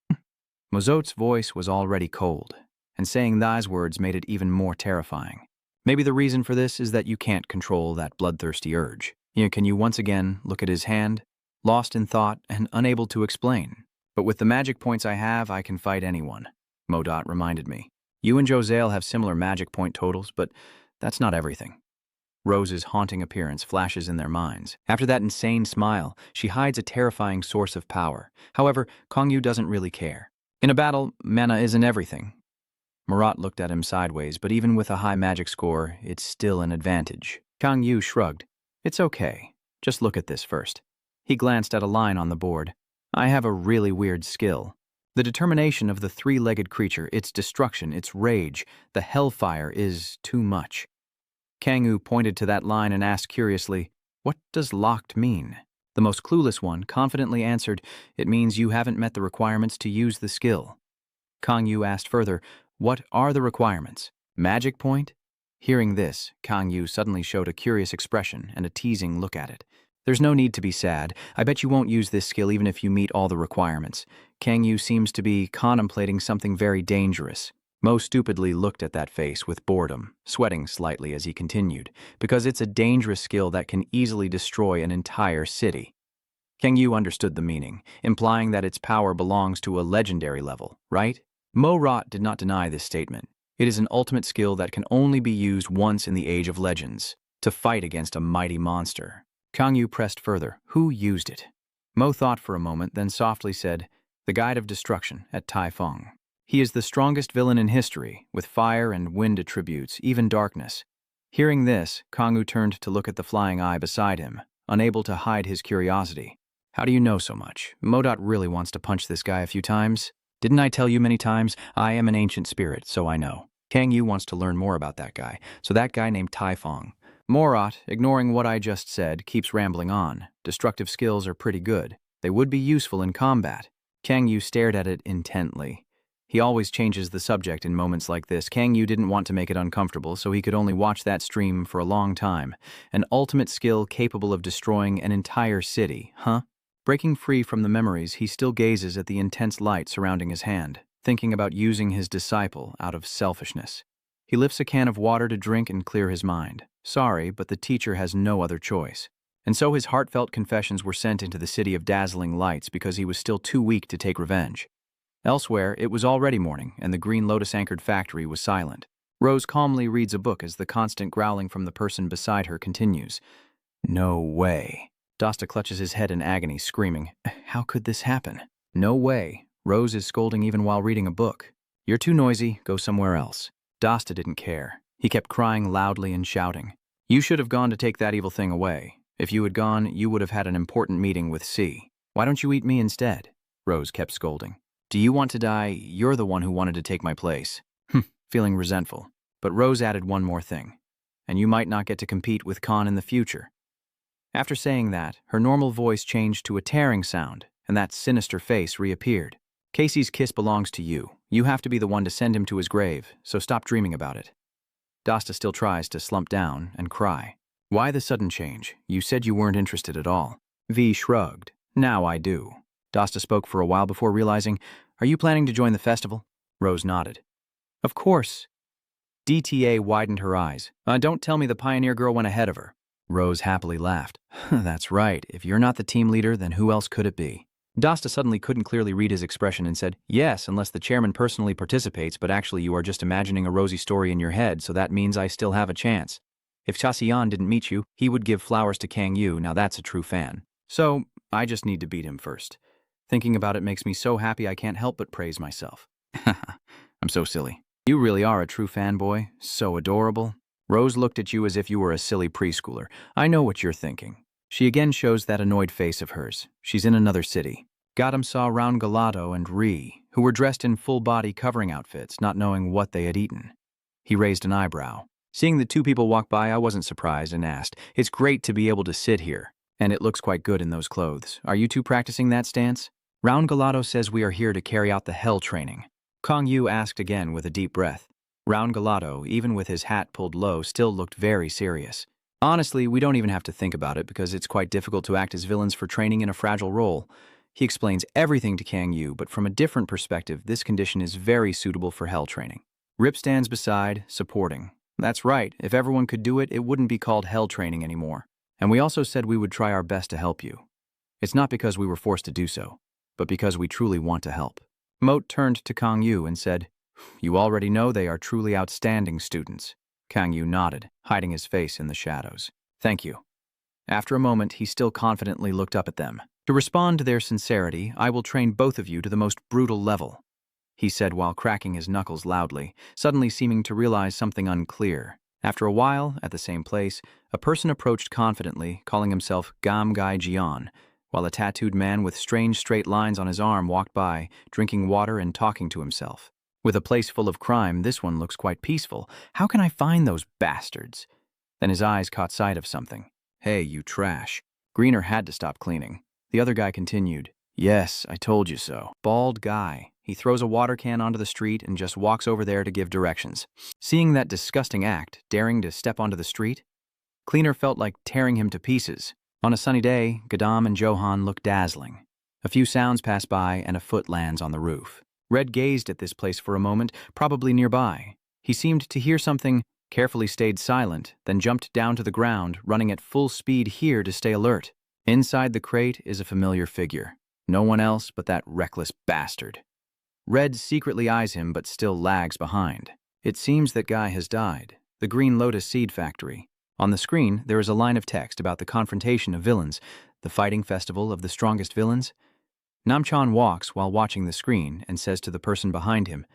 Mozot's voice was already cold, and saying those words made it even more terrifying. Maybe the reason for this is that you can't control that bloodthirsty urge. Can you once again look at his hand, lost in thought and unable to explain? But with the magic points I have, I can fight anyone, Modot reminded me. You and Josale have similar magic point totals, but that's not everything. Rose's haunting appearance flashes in their minds. After that insane smile, she hides a terrifying source of power. However, Kang Yu doesn't really care. In a battle, mana isn't everything. Marat looked at him sideways, but even with a high magic score, it's still an advantage. Kang Yu shrugged. It's okay. Just look at this first. He glanced at a line on the board. I have a really weird skill. The determination of the 3-legged creature, its destruction, its rage, the hellfire is too much. Kang Yu pointed to that line and asked curiously, what does locked mean? The most clueless one confidently answered, it means you haven't met the requirements to use the skill. Kang Yu asked further, what are the requirements? Magic point? Hearing this, Kang Yu suddenly showed a curious expression and a teasing look at it. There's no need to be sad. I bet you won't use this skill even if you meet all the requirements. Kang Yu seems to be contemplating something very dangerous. Mo stupidly looked at that face with boredom, sweating slightly as he continued, because it's a dangerous skill that can easily destroy an entire city. Kang Yu understood the meaning, implying that its power belongs to a legendary level, right? Mo Rot did not deny this statement. It is an ultimate skill that can only be used once in the Age of Legends, to fight against a mighty monster. Kang Yu pressed further. Who used it? Mo thought for a moment, then softly said, the Guide of Destruction at Tai Feng. He is the strongest villain in history, with fire and wind attributes, even darkness. Hearing this, Kang Yu turned to look at the flying eye beside him, unable to hide his curiosity. How do you know so much? Modot really wants to punch this guy a few times. Didn't I tell you many times? I am an ancient spirit, so I know. Kang Yu wants to learn more about that guy, so that guy named Tai Feng. Morat, ignoring what I just said, keeps rambling on. Destructive skills are pretty good. They would be useful in combat. Kang Yu stared at it intently. He always changes the subject in moments like this. Kang Yu didn't want to make it uncomfortable, so he could only watch that stream for a long time. An ultimate skill capable of destroying an entire city, huh? Breaking free from the memories, he still gazes at the intense light surrounding his hand, thinking about using his disciple out of selfishness. He lifts a can of water to drink and clear his mind. Sorry, but the teacher has no other choice. And so his heartfelt confessions were sent into the city of dazzling lights because he was still too weak to take revenge. Elsewhere, it was already morning, and the Green Lotus-anchored factory was silent. Rose calmly reads a book as the constant growling from the person beside her continues. No way. Dosta clutches his head in agony, screaming, How could this happen? No way. Rose is scolding even while reading a book. You're too noisy, go somewhere else. Dosta didn't care. He kept crying loudly and shouting. You should have gone to take that evil thing away. If you had gone, you would have had an important meeting with C. Why don't you eat me instead? Rose kept scolding. Do you want to die? You're the one who wanted to take my place. Feeling resentful. But Rose added one more thing. And you might not get to compete with Khan in the future. After saying that, her normal voice changed to a tearing sound, and that sinister face reappeared. Casey's kiss belongs to you. You have to be the one to send him to his grave, so stop dreaming about it. Dosta still tries to slump down and cry. Why the sudden change? You said you weren't interested at all. V shrugged. Now I do. Dosta spoke for a while before realizing, Are you planning to join the festival? Rose nodded. Of course. DTA widened her eyes. Don't tell me the pioneer girl went ahead of her. Rose happily laughed. That's right. If you're not the team leader, then who else could it be? Dosta suddenly couldn't clearly read his expression and said, Yes, unless the chairman personally participates, but actually you are just imagining a rosy story in your head, so that means I still have a chance. If Chasian didn't meet you, he would give flowers to Kang Yu, now that's a true fan. So, I just need to beat him first. Thinking about it makes me so happy I can't help but praise myself. I'm so silly. You really are a true fanboy, so adorable. Rose looked at you as if you were a silly preschooler. I know what you're thinking. She again shows that annoyed face of hers. She's in another city. Gadam saw Round Galato and Ri, who were dressed in full-body covering outfits, not knowing what they had eaten. He raised an eyebrow. Seeing the two people walk by, I wasn't surprised and asked, It's great to be able to sit here. And it looks quite good in those clothes. Are you two practicing that stance? Round Galato says we are here to carry out the hell training. Kang Yu asked again with a deep breath. Round Galato, even with his hat pulled low, still looked very serious. Honestly, we don't even have to think about it because it's quite difficult to act as villains for training in a fragile role. He explains everything to Kang Yu, but from a different perspective, this condition is very suitable for hell training. Rip stands beside, supporting. That's right, if everyone could do it, it wouldn't be called hell training anymore. And we also said we would try our best to help you. It's not because we were forced to do so, but because we truly want to help. Moat turned to Kang Yu and said, You already know they are truly outstanding students. Kang Yu nodded, hiding his face in the shadows. Thank you. After a moment, he still confidently looked up at them. To respond to their sincerity, I will train both of you to the most brutal level, he said while cracking his knuckles loudly, suddenly seeming to realize something unclear. After a while, at the same place, a person approached confidently, calling himself Gam Gai Jian, while a tattooed man with strange straight lines on his arm walked by, drinking water and talking to himself. With a place full of crime, this one looks quite peaceful. How can I find those bastards? Then his eyes caught sight of something. Hey, you trash. Greener had to stop cleaning. The other guy continued. Yes, I told you so. Bald guy. He throws a water can onto the street and just walks over there to give directions. Seeing that disgusting act, daring to step onto the street, Cleaner felt like tearing him to pieces. On a sunny day, Gadam and Johan look dazzling. A few sounds pass by and a foot lands on the roof. Red gazed at this place for a moment, probably nearby. He seemed to hear something, carefully stayed silent, then jumped down to the ground, running at full speed here to stay alert. Inside the crate is a familiar figure. No one else but that reckless bastard. Red secretly eyes him but still lags behind. It seems that guy has died. The Green Lotus Seed Factory. On the screen, there is a line of text about the confrontation of villains, the fighting festival of the strongest villains. Namchan walks while watching the screen and says to the person behind him,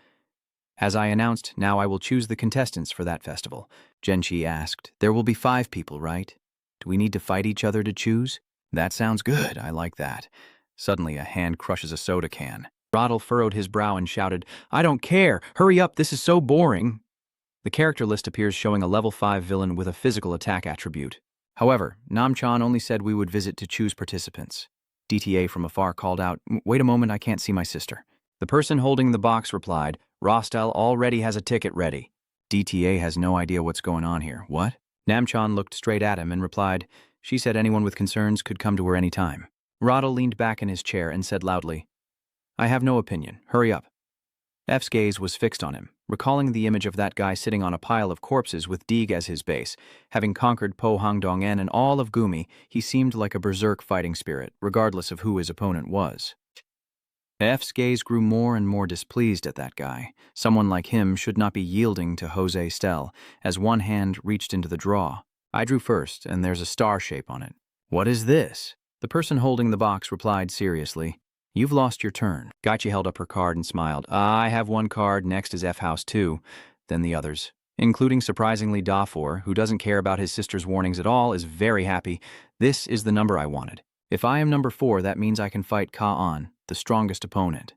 As I announced, now I will choose the contestants for that festival. Genchi asked, There will be 5 people, right? Do we need to fight each other to choose? That sounds good, I like that. Suddenly a hand crushes a soda can. Roddle furrowed his brow and shouted, I don't care! Hurry up, this is so boring! The character list appears showing a level 5 villain with a physical attack attribute. However, Namchan only said we would visit to choose participants. DTA from afar called out, Wait a moment, I can't see my sister. The person holding the box replied, Rostel already has a ticket ready. DTA has no idea what's going on here. What? Namchan looked straight at him and replied, She said anyone with concerns could come to her any time. Roddle leaned back in his chair and said loudly, I have no opinion. Hurry up. F's gaze was fixed on him, recalling the image of that guy sitting on a pile of corpses with Deeg as his base. Having conquered Po Hangdong-en and all of Gumi, he seemed like a berserk fighting spirit, regardless of who his opponent was. F's gaze grew more and more displeased at that guy. Someone like him should not be yielding to Jose Stel, as one hand reached into the draw. I drew first, and there's a star shape on it. What is this? The person holding the box replied seriously. You've lost your turn. Gaichi held up her card and smiled. I have one card, next is F House 2, then the others. Including, surprisingly, Dafor, who doesn't care about his sister's warnings at all, is very happy. This is the number I wanted. If I am number 4, that means I can fight Ka-on, the strongest opponent.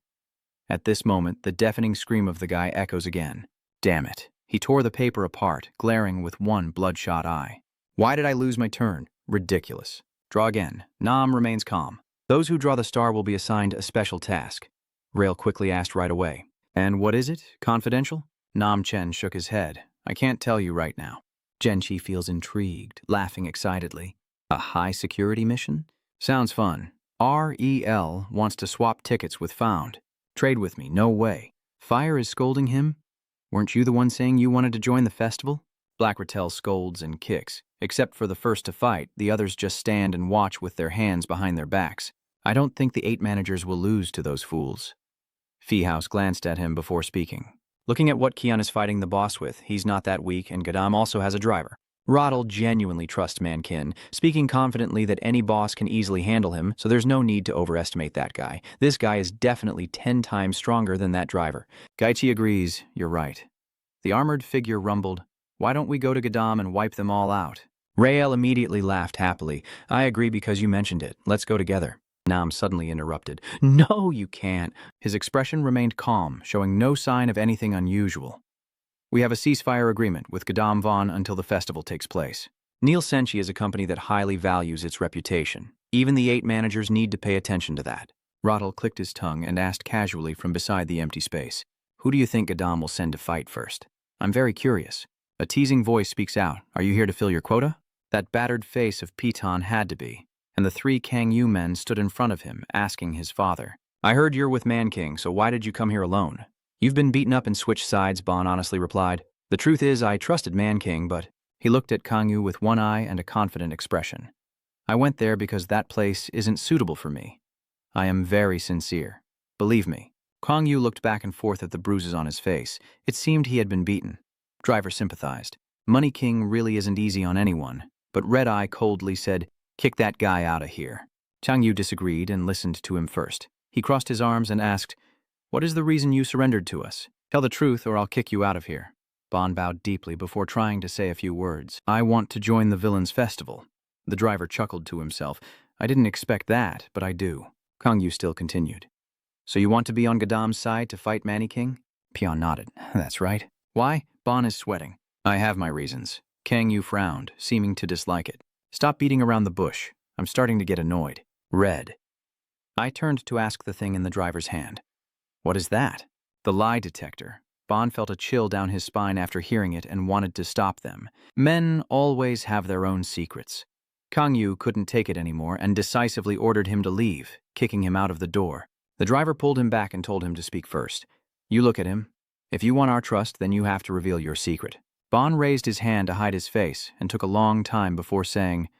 At this moment, the deafening scream of the guy echoes again. Damn it. He tore the paper apart, glaring with one bloodshot eye. Why did I lose my turn? Ridiculous. Draw again. Nam remains calm. Those who draw the star will be assigned a special task. Rail quickly asked right away. And what is it? Confidential? Nam Chen shook his head. I can't tell you right now. Genchi feels intrigued, laughing excitedly. A high-security mission? Sounds fun. REL wants to swap tickets with Found. Trade with me, no way. Fire is scolding him? Weren't you the one saying you wanted to join the festival? Black Rattel scolds and kicks. Except for the first to fight, the others just stand and watch with their hands behind their backs. I don't think the 8 managers will lose to those fools. Feehouse glanced at him before speaking. Looking at what Kian is fighting the boss with, he's not that weak, and Gadam also has a driver. Roddle genuinely trusts Mankin, speaking confidently that any boss can easily handle him, so there's no need to overestimate that guy. This guy is definitely 10 times stronger than that driver. Gaichi agrees, you're right. The armored figure rumbled, why don't we go to Gadam and wipe them all out? Rael immediately laughed happily. I agree because you mentioned it. Let's go together. Nam suddenly interrupted. No, you can't. His expression remained calm, showing no sign of anything unusual. We have a ceasefire agreement with Gadam Von until the festival takes place. Neil Senshi is a company that highly values its reputation. Even the 8 managers need to pay attention to that. Roddle clicked his tongue and asked casually from beside the empty space, who do you think Gadam will send to fight first? I'm very curious. A teasing voice speaks out. Are you here to fill your quota? That battered face of Piton had to be, and the 3 Kang Yu men stood in front of him, asking his father. I heard you're with Man King, so why did you come here alone? You've been beaten up and switched sides, Bon honestly replied. The truth is, I trusted Man King, but he looked at Kang Yu with one eye and a confident expression. I went there because that place isn't suitable for me. I am very sincere. Believe me. Kang Yu looked back and forth at the bruises on his face. It seemed he had been beaten. Driver sympathized. Money King really isn't easy on anyone, but Red Eye coldly said, kick that guy out of here. Chang Yu disagreed and listened to him first. He crossed his arms and asked, what is the reason you surrendered to us? Tell the truth or I'll kick you out of here. Bon bowed deeply before trying to say a few words. I want to join the Villains Festival. The driver chuckled to himself. I didn't expect that, but I do. Kang Yu still continued. So you want to be on Gadam's side to fight Manny King? Pion nodded. That's right. Why? Bon is sweating. I have my reasons. Kang Yu frowned, seeming to dislike it. Stop beating around the bush. I'm starting to get annoyed. Red. I turned to ask the thing in the driver's hand. What is that? The lie detector. Bon felt a chill down his spine after hearing it and wanted to stop them. Men always have their own secrets. Kang Yu couldn't take it anymore and decisively ordered him to leave, kicking him out of the door. The driver pulled him back and told him to speak first. You look at him. If you want our trust, then you have to reveal your secret. Bon raised his hand to hide his face and took a long time before saying,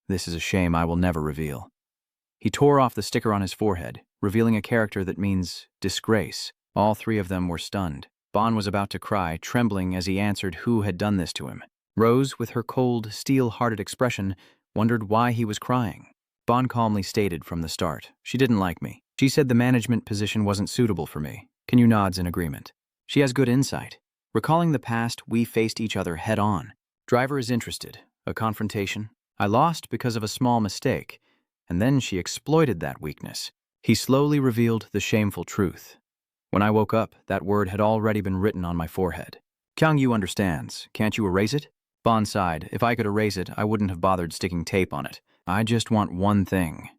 this is a shame I will never reveal. He tore off the sticker on his forehead, revealing a character that means disgrace. All 3 of them were stunned. Bon was about to cry, trembling as he answered who had done this to him. Rose, with her cold, steel-hearted expression, wondered why he was crying. Bon calmly stated from the start, she didn't like me. She said the management position wasn't suitable for me. Can you nods in agreement? She has good insight. Recalling the past, we faced each other head-on. Driver is interested. A confrontation. I lost because of a small mistake, and then she exploited that weakness. He slowly revealed the shameful truth. When I woke up, that word had already been written on my forehead. Kang Yu understands. Can't you erase it? Bon sighed. If I could erase it, I wouldn't have bothered sticking tape on it. I just want one thing.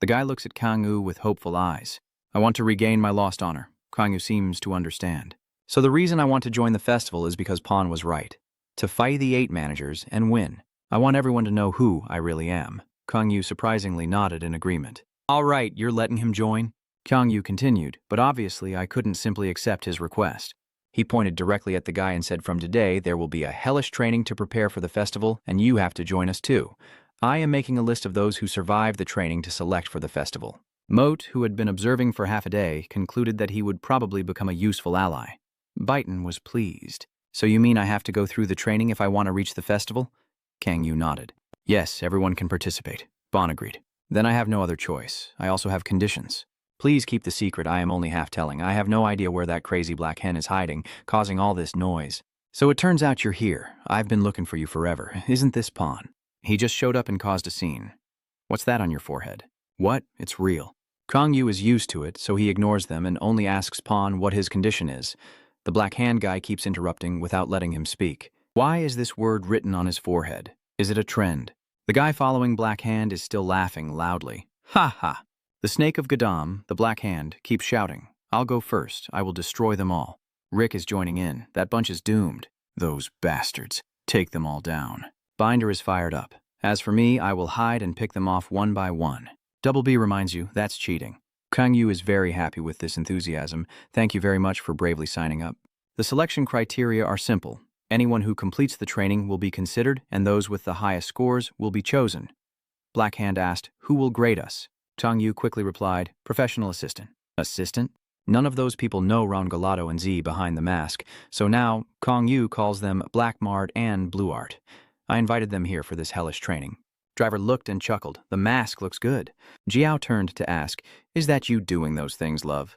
The guy looks at Kang Yu with hopeful eyes. I want to regain my lost honor. Kang Yu seems to understand. So the reason I want to join the festival is because Pon was right. To fight the 8 managers and win. I want everyone to know who I really am. Kang Yu surprisingly nodded in agreement. All right, you're letting him join? Kang Yu continued, but obviously I couldn't simply accept his request. He pointed directly at the guy and said, from today, there will be a hellish training to prepare for the festival, and you have to join us too. I am making a list of those who survived the training to select for the festival. Moat, who had been observing for half a day, concluded that he would probably become a useful ally. Baitan was pleased. So you mean I have to go through the training if I want to reach the festival? Kang Yu nodded. Yes, everyone can participate. Bon agreed. Then I have no other choice. I also have conditions. Please keep the secret I am only half telling. I have no idea where that crazy black hen is hiding, causing all this noise. So it turns out you're here. I've been looking for you forever. Isn't this Pawn? He just showed up and caused a scene. What's that on your forehead? What? It's real. Kang Yu is used to it, so he ignores them and only asks Pawn what his condition is. The black hand guy keeps interrupting without letting him speak. Why is this word written on his forehead? Is it a trend? The guy following Black Hand is still laughing loudly. Ha ha! The snake of Gadam, the Black Hand, keeps shouting. I'll go first. I will destroy them all. Rick is joining in. That bunch is doomed. Those bastards. Take them all down. Binder is fired up. As for me, I will hide and pick them off one by one. Double B reminds you, that's cheating. Kang Yu is very happy with this enthusiasm. Thank you very much for bravely signing up. The selection criteria are simple. Anyone who completes the training will be considered, and those with the highest scores will be chosen. Black Hand asked, who will grade us? Kang Yu quickly replied, professional assistant. Assistant? None of those people know Galato and Z behind the mask, so now Kang Yu calls them Black Mart and Blue Art. I invited them here for this hellish training. Driver looked and chuckled. The mask looks good. Jiao turned to ask, is that you doing those things, love?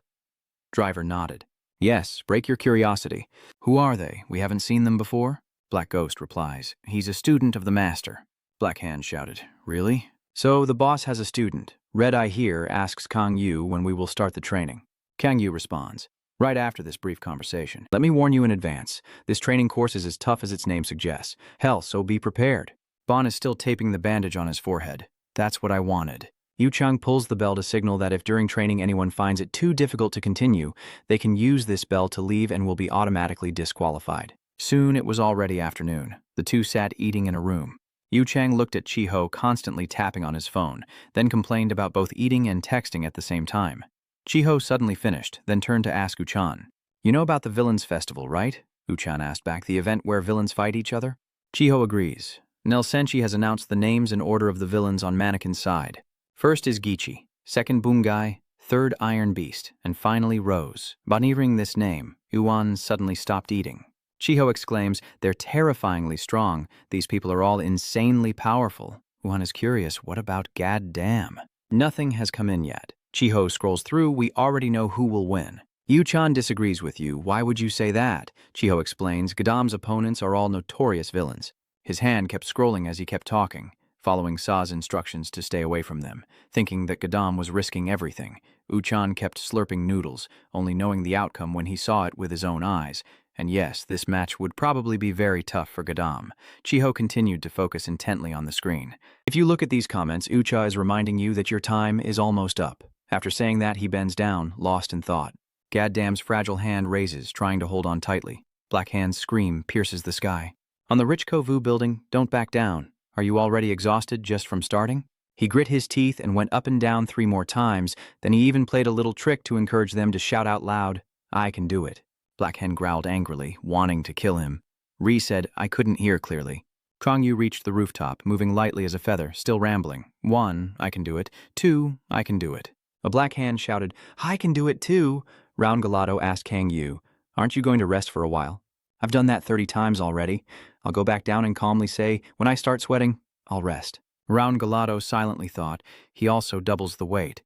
Driver nodded. Yes, break your curiosity. Who are they? We haven't seen them before? Black Ghost replies, he's a student of the master. Black Hand shouted, really? So the boss has a student. Red Eye here asks Kang Yu when we will start the training. Kang Yu responds, right after this brief conversation. Let me warn you in advance. This training course is as tough as its name suggests. Hell, so be prepared. Bon is still taping the bandage on his forehead. That's what I wanted. Yu Chang pulls the bell to signal that if during training anyone finds it too difficult to continue, they can use this bell to leave and will be automatically disqualified. Soon it was already afternoon. The two sat eating in a room. Yu Chang looked at Chi-Ho constantly tapping on his phone, then complained about both eating and texting at the same time. Chi-Ho suddenly finished, then turned to ask Uchan. You know about the Villains Festival, right? Uchan asked back, the event where villains fight each other? Chi-Ho agrees. Nel Senshi has announced the names and order of the villains on Mannequin's side. First is Gichi, second Bungai, third Iron Beast, and finally Rose. Upon hearing this name, Yuan suddenly stopped eating. Chi-Ho exclaims, they're terrifyingly strong. These people are all insanely powerful. Yuan is curious, what about goddamn? Nothing has come in yet. Chi-Ho scrolls through, we already know who will win. Yu-chan disagrees with you. Why would you say that? Chi-Ho explains, Gadam's opponents are all notorious villains. His hand kept scrolling as he kept talking, following Sa's instructions to stay away from them, thinking that Gadam was risking everything. Uchan kept slurping noodles, only knowing the outcome when he saw it with his own eyes. And yes, this match would probably be very tough for Gadam. Chi-Ho continued to focus intently on the screen. If you look at these comments, Ucha is reminding you that your time is almost up. After saying that, he bends down, lost in thought. Gaddam's fragile hand raises, trying to hold on tightly. Black Hand's scream pierces the sky. On the Rich Kovu building, don't back down. Are you already exhausted just from starting? He grit his teeth and went up and down 3 more times, then he even played a little trick to encourage them to shout out loud, I can do it. Black Hen growled angrily, wanting to kill him. Ree said, I couldn't hear clearly. Kang Yu reached the rooftop, moving lightly as a feather, still rambling. 1, I can do it. 2, I can do it. A Black Hand shouted, I can do it too. Round Galato asked Kang Yu, aren't you going to rest for a while? I've done that 30 times already. I'll go back down and calmly say, when I start sweating, I'll rest. Round Galato silently thought, he also doubles the weight.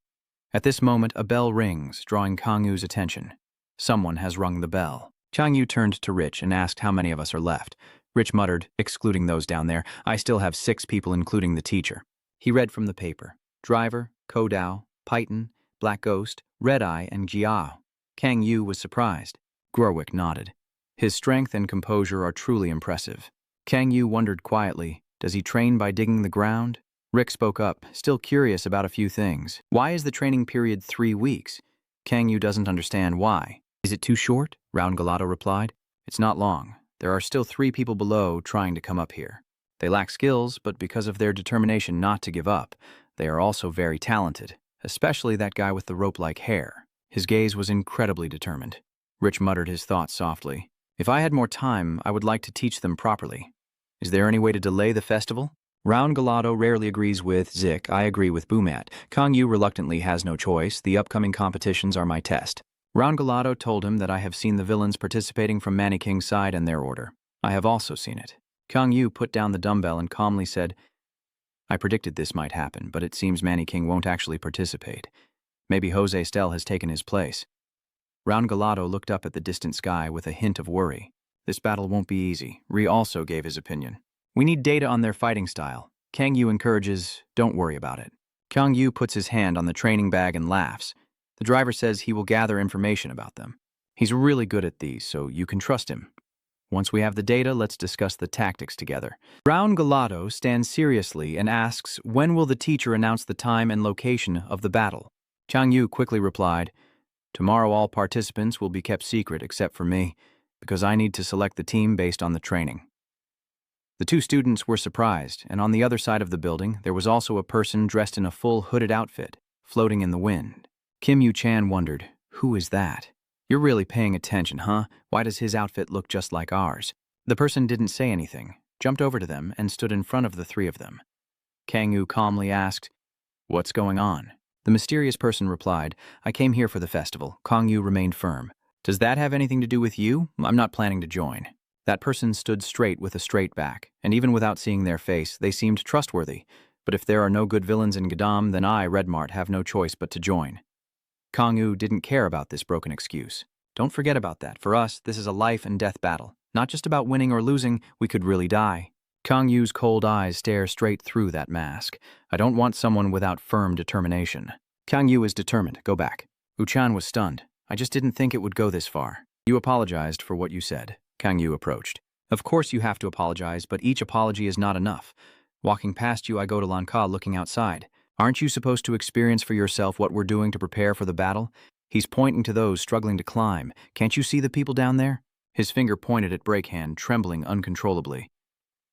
At this moment, a bell rings, drawing Kang Yu's attention. Someone has rung the bell. Kang Yu turned to Rich and asked how many of us are left. Rich muttered, excluding those down there, I still have 6 people including the teacher. He read from the paper. Driver, Kodao, Python, Black Ghost, Red Eye, and Jiao. Kang Yu was surprised. Gorwick nodded. His strength and composure are truly impressive. Kang Yu wondered quietly, does he train by digging the ground? Rick spoke up, still curious about a few things. Why is the training period 3 weeks? Kang Yu doesn't understand why. Is it too short? Round Galato replied. It's not long. There are still 3 people below trying to come up here. They lack skills, but because of their determination not to give up, they are also very talented, especially that guy with the rope-like hair. His gaze was incredibly determined. Rich muttered his thoughts softly. If I had more time, I would like to teach them properly. Is there any way to delay the festival? Round Galato rarely agrees with Zik. I agree with Bumat. Kang Yu reluctantly has no choice. The upcoming competitions are my test. Round Galato told him that I have seen the villains participating from Manny King's side and their order. I have also seen it. Kang Yu put down the dumbbell and calmly said, I predicted this might happen, but it seems Manny King won't actually participate. Maybe Jose Stel has taken his place. Round Galato looked up at the distant sky with a hint of worry. This battle won't be easy. Ri also gave his opinion. We need data on their fighting style. Kang Yu encourages, don't worry about it. Kang Yu puts his hand on the training bag and laughs. The driver says he will gather information about them. He's really good at these, so you can trust him. Once we have the data, let's discuss the tactics together. Round Galato stands seriously and asks, when will the teacher announce the time and location of the battle? Kang Yu quickly replied, tomorrow all participants will be kept secret except for me, because I need to select the team based on the training. The two students were surprised, and on the other side of the building, there was also a person dressed in a full hooded outfit, floating in the wind. Kim Yu-chan wondered, who is that? You're really paying attention, huh? Why does his outfit look just like ours? The person didn't say anything, jumped over to them, and stood in front of the three of them. Kang Yu calmly asked, what's going on? The mysterious person replied, I came here for the festival. Kang Yu remained firm. Does that have anything to do with you? I'm not planning to join. That person stood straight with a straight back, and even without seeing their face, they seemed trustworthy. But if there are no good villains in Gadam, then I, Redmart, have no choice but to join. Kang Yu didn't care about this broken excuse. Don't forget about that. For us, this is a life and death battle. Not just about winning or losing, we could really die. Kang Yu's cold eyes stare straight through that mask. I don't want someone without firm determination. Kang Yu is determined. Go back. Uchan was stunned. I just didn't think it would go this far. You apologized for what you said. Kang Yu approached. Of course you have to apologize, but each apology is not enough. Walking past you, I go to Lanka looking outside. Aren't you supposed to experience for yourself what we're doing to prepare for the battle? He's pointing to those struggling to climb. Can't you see the people down there? His finger pointed at Breakhand, trembling uncontrollably.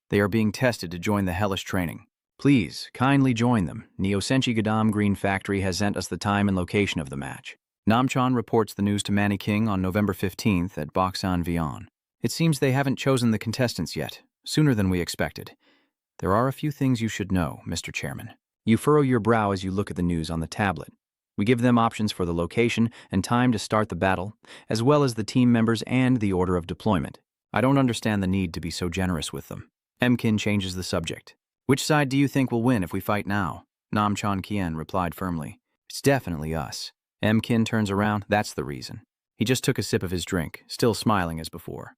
They are being tested to join the hellish training. Please, kindly join them. Neo-Senshi Gadam Green Factory has sent us the time and location of the match. Namchan reports the news to Manny King on November 15th at Boksan Vion. It seems they haven't chosen the contestants yet, sooner than we expected. There are a few things you should know, Mr. Chairman. You furrow your brow as you look at the news on the tablet. We give them options for the location and time to start the battle, as well as the team members and the order of deployment. I don't understand the need to be so generous with them. Emkin changes the subject. Which side do you think will win if we fight now? Namchan Kien replied firmly. It's definitely us. Emkin turns around. That's the reason. He just took a sip of his drink, still smiling as before.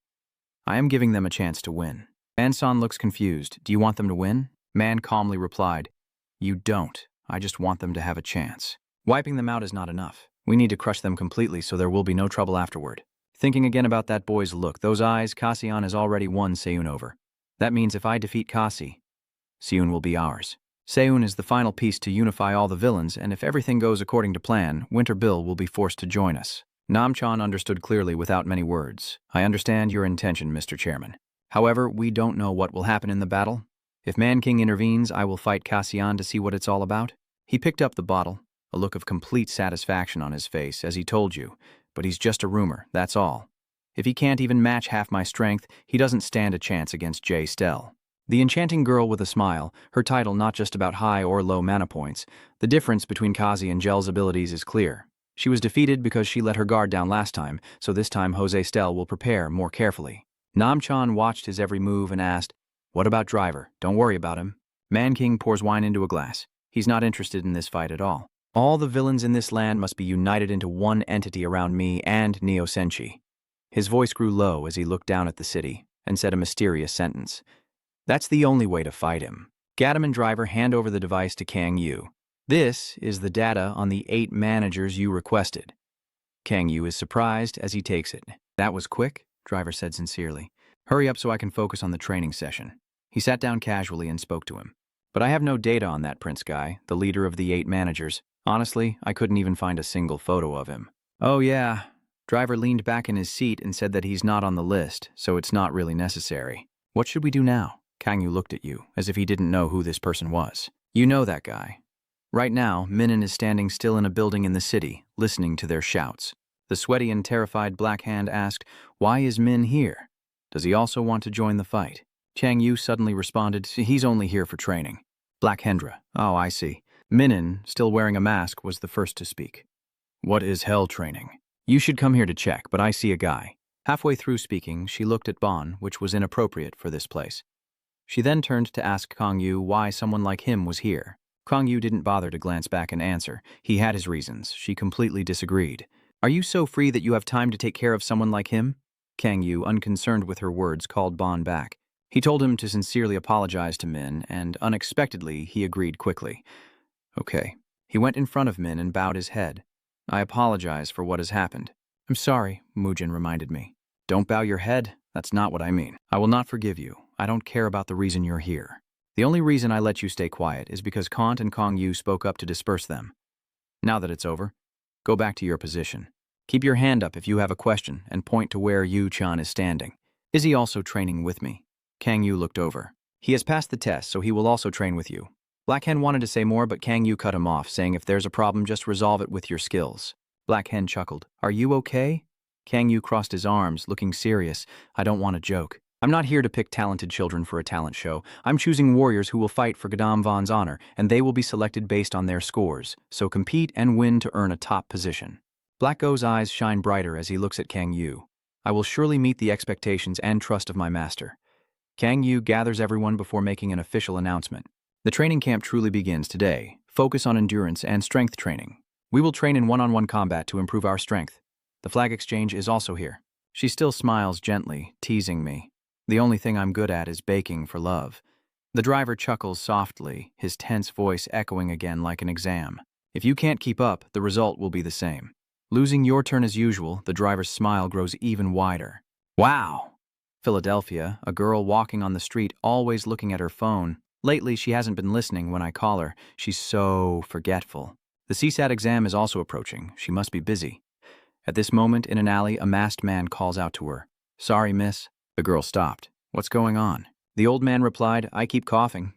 I am giving them a chance to win. Manson looks confused. Do you want them to win? Man calmly replied, you don't. I just want them to have a chance. Wiping them out is not enough. We need to crush them completely so there will be no trouble afterward. Thinking again about that boy's look, those eyes, Kassian has already won Seun over. That means if I defeat Kassi, Seun will be ours. Seun is the final piece to unify all the villains, and if everything goes according to plan, Winter Bill will be forced to join us. Namchan understood clearly without many words. I understand your intention, Mr. Chairman. However, we don't know what will happen in the battle. If Man King intervenes, I will fight Kassian to see what it's all about. He picked up the bottle, a look of complete satisfaction on his face, as he told you, but he's just a rumor, that's all. If he can't even match half my strength, he doesn't stand a chance against Jay Stell. The enchanting girl with a smile, her title not just about high or low mana points. The difference between Kazi and Gel's abilities is clear. She was defeated because she let her guard down last time, so this time Jose Stell will prepare more carefully. Namchan watched his every move and asked, what about Driver? Don't worry about him. Man King pours wine into a glass. He's not interested in this fight at all. All the villains in this land must be united into one entity around me and Neo-Senshi. His voice grew low as he looked down at the city and said a mysterious sentence. That's the only way to fight him. Gadam and Driver hand over the device to Kang Yu. This is the data on the 8 managers you requested. Kang Yu is surprised as he takes it. That was quick, Driver said sincerely. Hurry up so I can focus on the training session. He sat down casually and spoke to him. But I have no data on that Prince guy, the leader of the 8 managers. Honestly, I couldn't even find a single photo of him. Oh yeah. Driver leaned back in his seat and said that he's not on the list, so it's not really necessary. What should we do now? Kang Yu looked at you, as if he didn't know who this person was. You know that guy. Right now, Minin is standing still in a building in the city, listening to their shouts. The sweaty and terrified Black Hand asked, why is Min here? Does he also want to join the fight? Chang Yu suddenly responded, he's only here for training. Black Hendra. Oh, I see. Minin, still wearing a mask, was the first to speak. What is hell training? You should come here to check, but I see a guy. Halfway through speaking, she looked at Bon, which was inappropriate for this place. She then turned to ask Kong Yu why someone like him was here. Kong Yu didn't bother to glance back and answer. He had his reasons. She completely disagreed. Are you so free that you have time to take care of someone like him? Kang Yu, unconcerned with her words, called Bon back. He told him to sincerely apologize to Min, and unexpectedly, he agreed quickly. Okay. He went in front of Min and bowed his head. I apologize for what has happened. I'm sorry, Mujin reminded me. Don't bow your head. That's not what I mean. I will not forgive you. I don't care about the reason you're here. The only reason I let you stay quiet is because Kant and Kong Yu spoke up to disperse them. Now that it's over, go back to your position. Keep your hand up if you have a question and point to where Yu-chan is standing. Is he also training with me? Kang Yu looked over. He has passed the test, so he will also train with you. Black Hen wanted to say more, but Kang Yu cut him off, saying if there's a problem, just resolve it with your skills. Black Hen chuckled. Are you okay? Kang Yu crossed his arms, looking serious. I don't want a joke. I'm not here to pick talented children for a talent show. I'm choosing warriors who will fight for Gadam Van's honor, and they will be selected based on their scores, so compete and win to earn a top position. Black Go's eyes shine brighter as he looks at Kang Yu. I will surely meet the expectations and trust of my master. Kang Yu gathers everyone before making an official announcement. The training camp truly begins today. Focus on endurance and strength training. We will train in one-on-one combat to improve our strength. The flag exchange is also here. She still smiles gently, teasing me. The only thing I'm good at is baking for love. The driver chuckles softly, his tense voice echoing again like an exam. If you can't keep up, the result will be the same. Losing your turn as usual, the driver's smile grows even wider. Wow! Philadelphia, a girl walking on the street, always looking at her phone. Lately, she hasn't been listening when I call her. She's so forgetful. The CSAT exam is also approaching. She must be busy. At this moment, in an alley, a masked man calls out to her. Sorry, miss. The girl stopped. What's going on? The old man replied, I keep coughing.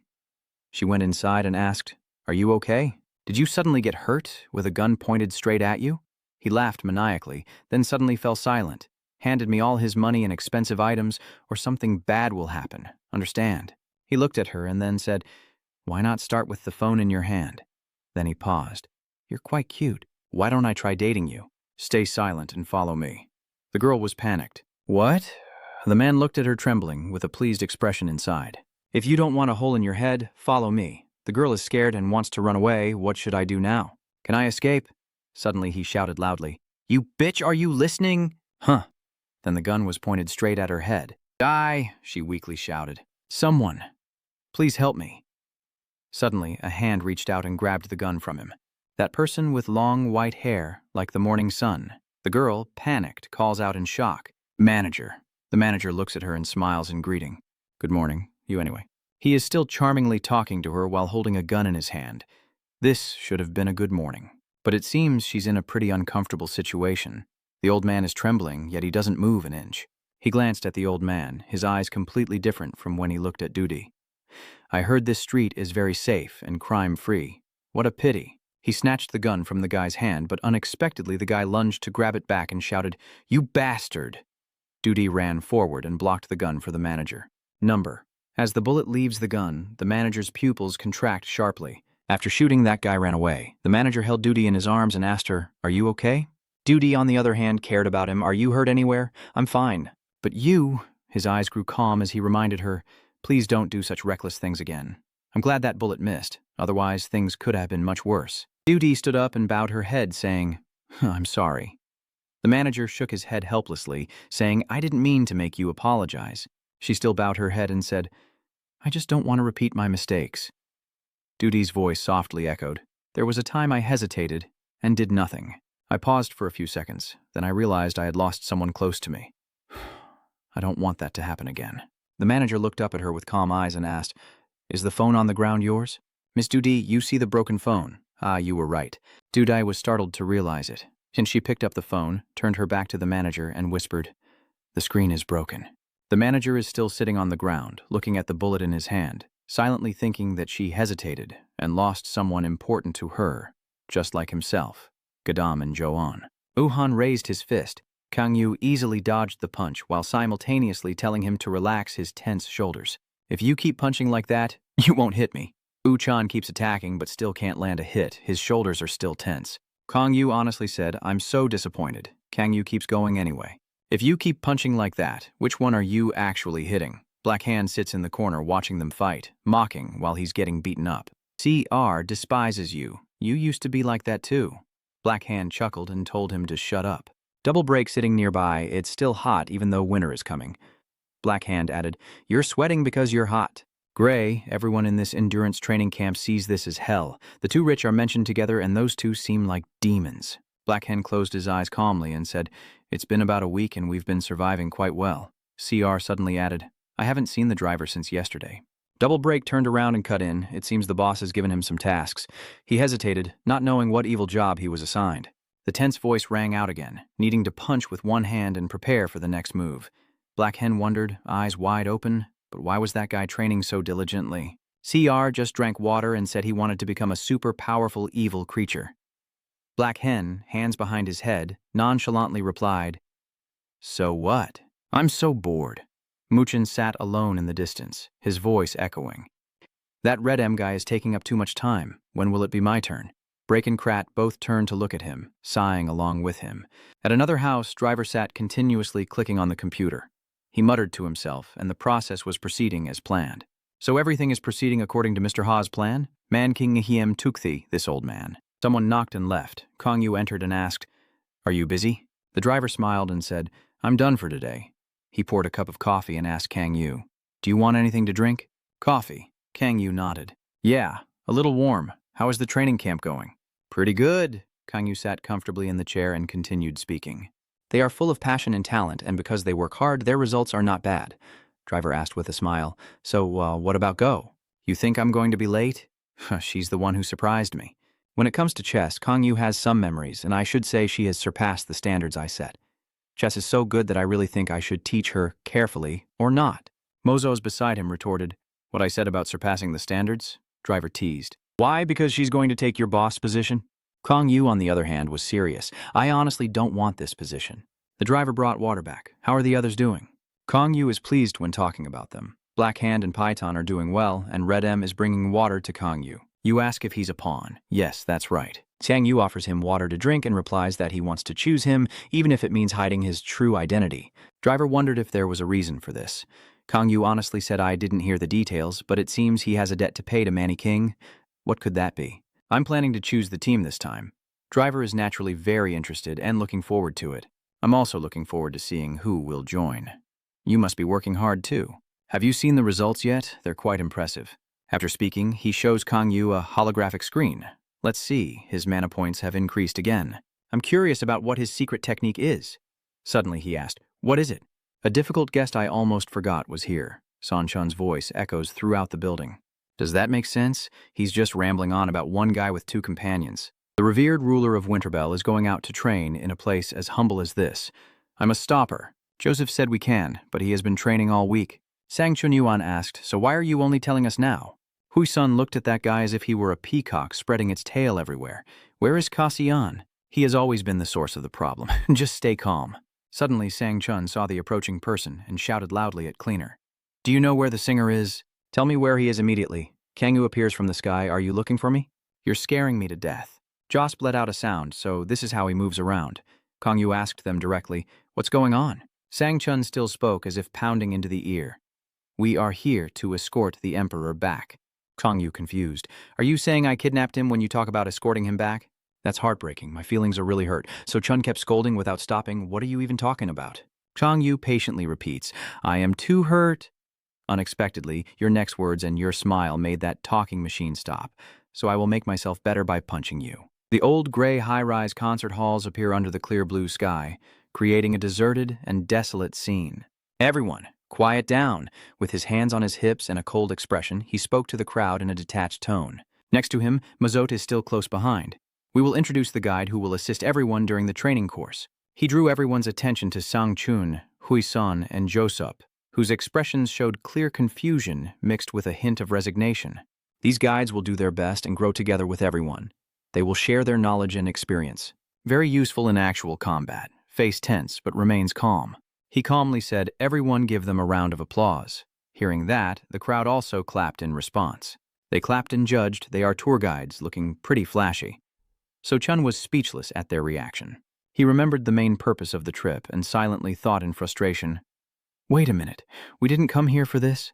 She went inside and asked, Are you okay? Did you suddenly get hurt with a gun pointed straight at you? He laughed maniacally, then suddenly fell silent, handed me all his money and expensive items, or something bad will happen. Understand? He looked at her and then said, Why not start with the phone in your hand? Then he paused. You're quite cute. Why don't I try dating you? Stay silent and follow me. The girl was panicked. What? The man looked at her trembling, with a pleased expression inside. If you don't want a hole in your head, follow me. The girl is scared and wants to run away. What should I do now? Can I escape? Suddenly he shouted loudly. You bitch, are you listening? Huh. Then the gun was pointed straight at her head. Die, she weakly shouted. Someone. Please help me. Suddenly, a hand reached out and grabbed the gun from him. That person with long white hair, like the morning sun. The girl, panicked, calls out in shock. Manager. The manager looks at her and smiles in greeting. Good morning. You anyway. He is still charmingly talking to her while holding a gun in his hand. This should have been a good morning. But it seems she's in a pretty uncomfortable situation. The old man is trembling, yet he doesn't move an inch. He glanced at the old man, his eyes completely different from when he looked at Duty. I heard this street is very safe and crime-free. What a pity. He snatched the gun from the guy's hand, but unexpectedly the guy lunged to grab it back and shouted, You bastard! Duty ran forward and blocked the gun for the manager. Number. As the bullet leaves the gun, the manager's pupils contract sharply. After shooting, that guy ran away. The manager held Duty in his arms and asked her, Are you okay? Duty, on the other hand, cared about him. Are you hurt anywhere? I'm fine. But you... His eyes grew calm as he reminded her, Please don't do such reckless things again. I'm glad that bullet missed. Otherwise, things could have been much worse. Duty stood up and bowed her head, saying, I'm sorry. The manager shook his head helplessly, saying, I didn't mean to make you apologize. She still bowed her head and said, I just don't want to repeat my mistakes. Duty's voice softly echoed. There was a time I hesitated and did nothing. I paused for a few seconds. Then I realized I had lost someone close to me. I don't want that to happen again. The manager looked up at her with calm eyes and asked, Is the phone on the ground yours? Miss Duty, you see the broken phone. Ah, you were right. Duty was startled to realize it. And she picked up the phone, turned her back to the manager, and whispered, The screen is broken. The manager is still sitting on the ground, looking at the bullet in his hand, silently thinking that she hesitated and lost someone important to her, just like himself, Gadam and Joan. Uhan raised his fist. Kang Yu easily dodged the punch while simultaneously telling him to relax his tense shoulders. If you keep punching like that, you won't hit me. Uchan keeps attacking but still can't land a hit. His shoulders are still tense. Kang Yu honestly said, I'm so disappointed. Kang Yu keeps going anyway. If you keep punching like that, which one are you actually hitting? Black Hand sits in the corner watching them fight, mocking while he's getting beaten up. CR despises you. You used to be like that too. Black Hand chuckled and told him to shut up. Double Break sitting nearby, it's still hot even though winter is coming. Black Hand added, you're sweating because you're hot. Gray, everyone in this endurance training camp sees this as hell. The two rich are mentioned together and those two seem like demons. Black Hand closed his eyes calmly and said, it's been about a week and we've been surviving quite well. CR suddenly added, I haven't seen the driver since yesterday. Double Break turned around and cut in. It seems the boss has given him some tasks. He hesitated, not knowing what evil job he was assigned. The tense voice rang out again, needing to punch with one hand and prepare for the next move. Black Hen wondered, eyes wide open, but why was that guy training so diligently? CR just drank water and said he wanted to become a super powerful evil creature. Black Hen, hands behind his head, nonchalantly replied, so what? I'm so bored. Muchin sat alone in the distance, his voice echoing. That Red M guy is taking up too much time. When will it be my turn? Break and Krat both turned to look at him, sighing along with him. At another house, Driver sat continuously clicking on the computer. He muttered to himself, and the process was proceeding as planned. So everything is proceeding according to Mr. Ha's plan? Man King Ngahiem Tukthi, this old man. Someone knocked and left. Kang Yu entered and asked, are you busy? The driver smiled and said, I'm done for today. He poured a cup of coffee and asked Kang Yu, do you want anything to drink? Coffee. Kang Yu nodded. Yeah, a little warm. How is the training camp going? Pretty good. Kang Yu sat comfortably in the chair and continued speaking. They are full of passion and talent, and because they work hard, their results are not bad. Driver asked with a smile, so, what about Go? You think I'm going to be late? She's the one who surprised me. When it comes to chess, Kang Yu has some memories, and I should say she has surpassed the standards I set. Chess is so good that I really think I should teach her carefully, or not. Mozos beside him retorted, what I said about surpassing the standards? Driver teased. Why? Because she's going to take your boss position? Kang Yu, on the other hand, was serious. I honestly don't want this position. The driver brought water back. How are the others doing? Kang Yu is pleased when talking about them. Black Hand and Python are doing well, and Red M is bringing water to Kang Yu. You ask if he's a pawn. Yes, that's right. Xiang Yu offers him water to drink and replies that he wants to choose him, even if it means hiding his true identity. Driver wondered if there was a reason for this. Kang Yu honestly said I didn't hear the details, but it seems he has a debt to pay to Manny King. What could that be? I'm planning to choose the team this time. Driver is naturally very interested and looking forward to it. I'm also looking forward to seeing who will join. You must be working hard too. Have you seen the results yet? They're quite impressive. After speaking, he shows Kang Yu a holographic screen. Let's see, his mana points have increased again. I'm curious about what his secret technique is. Suddenly he asked, what is it? A difficult guest I almost forgot was here. San Chun's voice echoes throughout the building. Does that make sense? He's just rambling on about one guy with two companions. The revered ruler of Winterbell is going out to train in a place as humble as this. I must stop her. Joseph said we can, but he has been training all week. Sang Chunyuan asked, so why are you only telling us now? Hui Sun looked at that guy as if he were a peacock spreading its tail everywhere. Where is Kasian? He has always been the source of the problem. Just stay calm. Suddenly, Sang Chun saw the approaching person and shouted loudly at Cleaner. Do you know where the singer is? Tell me where he is immediately. Kangoo appears from the sky. Are you looking for me? You're scaring me to death. Josp let out a sound, so this is how he moves around. Kangyu asked them directly, what's going on? Sang Chun still spoke as if pounding into the ear. We are here to escort the Emperor back. Kangyu confused. Are you saying I kidnapped him when you talk about escorting him back? That's heartbreaking. My feelings are really hurt. So Chun kept scolding without stopping. What are you even talking about? Kangyu patiently repeats, I am too hurt. Unexpectedly, your next words and your smile made that talking machine stop. So I will make myself better by punching you. The old gray high-rise concert halls appear under the clear blue sky, creating a deserted and desolate scene. Everyone, quiet down. With his hands on his hips and a cold expression, he spoke to the crowd in a detached tone. Next to him, Mazot is still close behind. We will introduce the guide who will assist everyone during the training course. He drew everyone's attention to Sang Chun, Hui Sun, and Josop, whose expressions showed clear confusion mixed with a hint of resignation. These guides will do their best and grow together with everyone. They will share their knowledge and experience. Very useful in actual combat. Face tense, but remains calm. He calmly said, everyone give them a round of applause. Hearing that, the crowd also clapped in response. They clapped and judged. They are tour guides, looking pretty flashy. So Chun was speechless at their reaction. He remembered the main purpose of the trip and silently thought in frustration, "Wait a minute, we didn't come here for this?"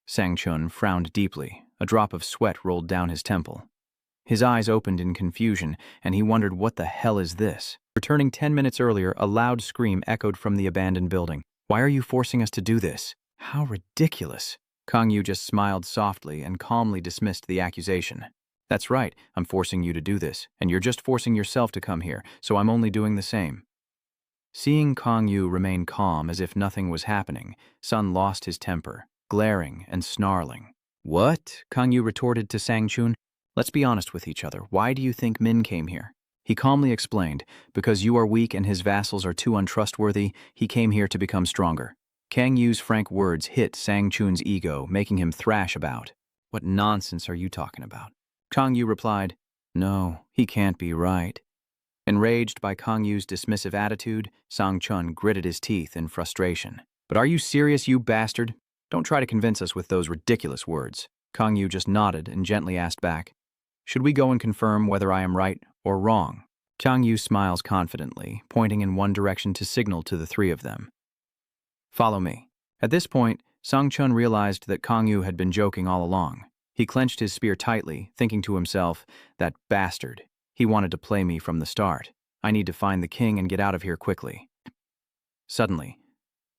Sang Chun frowned deeply. A drop of sweat rolled down his temple. His eyes opened in confusion, and he wondered, what the hell is this? Returning 10 minutes earlier, a loud scream echoed from the abandoned building. "Why are you forcing us to do this? How ridiculous." Kang Yu just smiled softly and calmly dismissed the accusation. "That's right, I'm forcing you to do this, and you're just forcing yourself to come here, so I'm only doing the same." Seeing Kang Yu remain calm as if nothing was happening, Sun lost his temper, glaring and snarling. "What?" Kang Yu retorted to Sang Chun. "Let's be honest with each other. Why do you think Min came here?" He calmly explained, "Because you are weak and his vassals are too untrustworthy, he came here to become stronger." Kang Yu's frank words hit Sang Chun's ego, making him thrash about. "What nonsense are you talking about?" Kang Yu replied, "No, he can't be right." Enraged by Kang Yu's dismissive attitude, Sang Chun gritted his teeth in frustration. "But are you serious, you bastard? Don't try to convince us with those ridiculous words." Kang Yu just nodded and gently asked back, "Should we go and confirm whether I am right or wrong?" Kang Yu smiles confidently, pointing in one direction to signal to the three of them. "Follow me." At this point, Sang Chun realized that Kang Yu had been joking all along. He clenched his spear tightly, thinking to himself, "That bastard. He wanted to play me from the start. I need to find the king and get out of here quickly." Suddenly,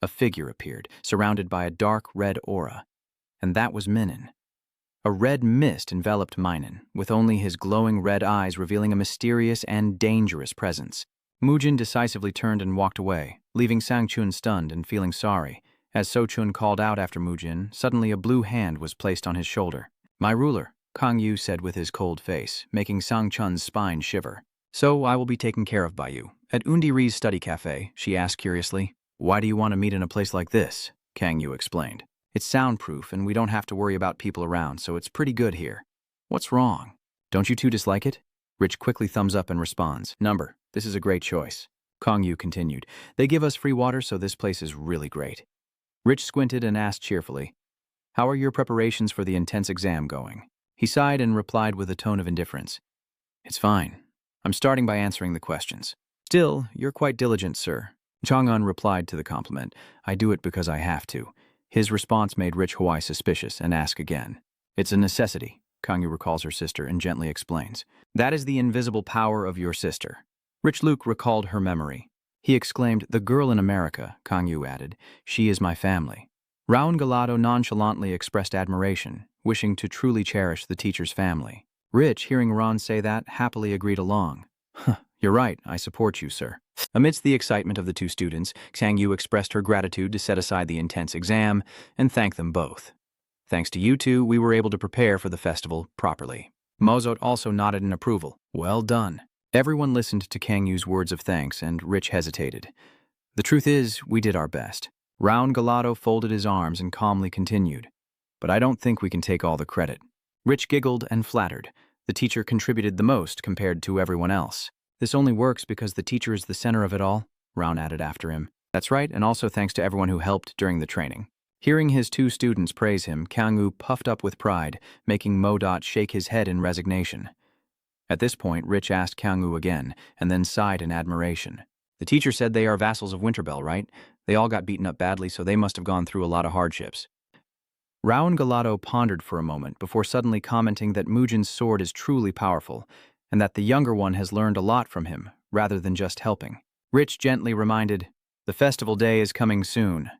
a figure appeared, surrounded by a dark red aura, and that was Minin. A red mist enveloped Minin, with only his glowing red eyes revealing a mysterious and dangerous presence. Mujin decisively turned and walked away, leaving Sang Chun stunned and feeling sorry. As So Chun called out after Mujin, suddenly a blue hand was placed on his shoulder. "My ruler," Kang Yu said with his cold face, making Sang Chun's spine shiver. "So I will be taken care of by you." At Undiri's study cafe, she asked curiously, "Why do you want to meet in a place like this?" Kang Yu explained. "It's soundproof and we don't have to worry about people around, so it's pretty good here." "What's wrong? Don't you two dislike it?" Rich quickly thumbs up and responds, "Number, this is a great choice." Kang Yu continued, "They give us free water, so this place is really great." Rich squinted and asked cheerfully, "How are your preparations for the intense exam going?" He sighed and replied with a tone of indifference, "It's fine. I'm starting by answering the questions." "Still, you're quite diligent, sir." Chang'an replied to the compliment, "I do it because I have to." His response made Rich Hawaii suspicious and asked again. "It's a necessity," Kang Yu recalls her sister and gently explains. "That is the invisible power of your sister." Rich Luke recalled her memory. He exclaimed, "The girl in America," Kang Yu added. "She is my family." Raun Galado nonchalantly expressed admiration, wishing to truly cherish the teacher's family. Rich, hearing Ron say that, happily agreed along. "You're right, I support you, sir." Amidst the excitement of the two students, Kang Yu expressed her gratitude to set aside the intense exam and thanked them both. "Thanks to you two, we were able to prepare for the festival properly." Mozot also nodded in approval. "Well done." Everyone listened to Kang Yu's words of thanks, and Rich hesitated. "The truth is, we did our best." Raun Galado folded his arms and calmly continued, "But I don't think we can take all the credit." Rich giggled and flattered. The teacher contributed the most compared to everyone else. "This only works because the teacher is the center of it all," Raun added after him. "That's right, and also thanks to everyone who helped during the training." Hearing his two students praise him, Kang Yu puffed up with pride, making Modot shake his head in resignation. At this point, Rich asked Kang Yu again, and then sighed in admiration. "The teacher said they are vassals of Winterbell, right? They all got beaten up badly, so they must have gone through a lot of hardships." Raun Galado pondered for a moment before suddenly commenting that Mujin's sword is truly powerful, and that the younger one has learned a lot from him, rather than just helping. Rich gently reminded, "The festival day is coming soon."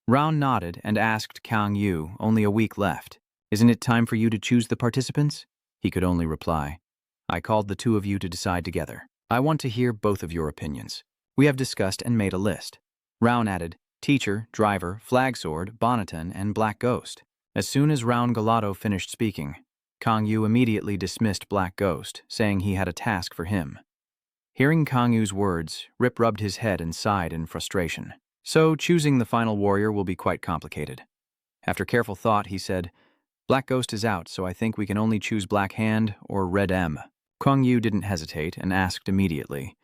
Raun nodded and asked Kang Yu, only a week left, "Isn't it time for you to choose the participants?" He could only reply, "I called the two of you to decide together. I want to hear both of your opinions. We have discussed and made a list." Raun added, "Teacher, driver, flag sword, bonneton, and black ghost." As soon as Raun Galado finished speaking, Kang Yu immediately dismissed Black Ghost, saying he had a task for him. Hearing Kang Yu's words, Rip rubbed his head and sighed in frustration. So choosing the final warrior will be quite complicated. After careful thought, he said, "Black Ghost is out, so I think we can only choose Black Hand or Red M." Kang Yu didn't hesitate and asked immediately,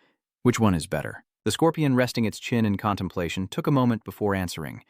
"Which one is better?" The scorpion, resting its chin in contemplation, took a moment before answering,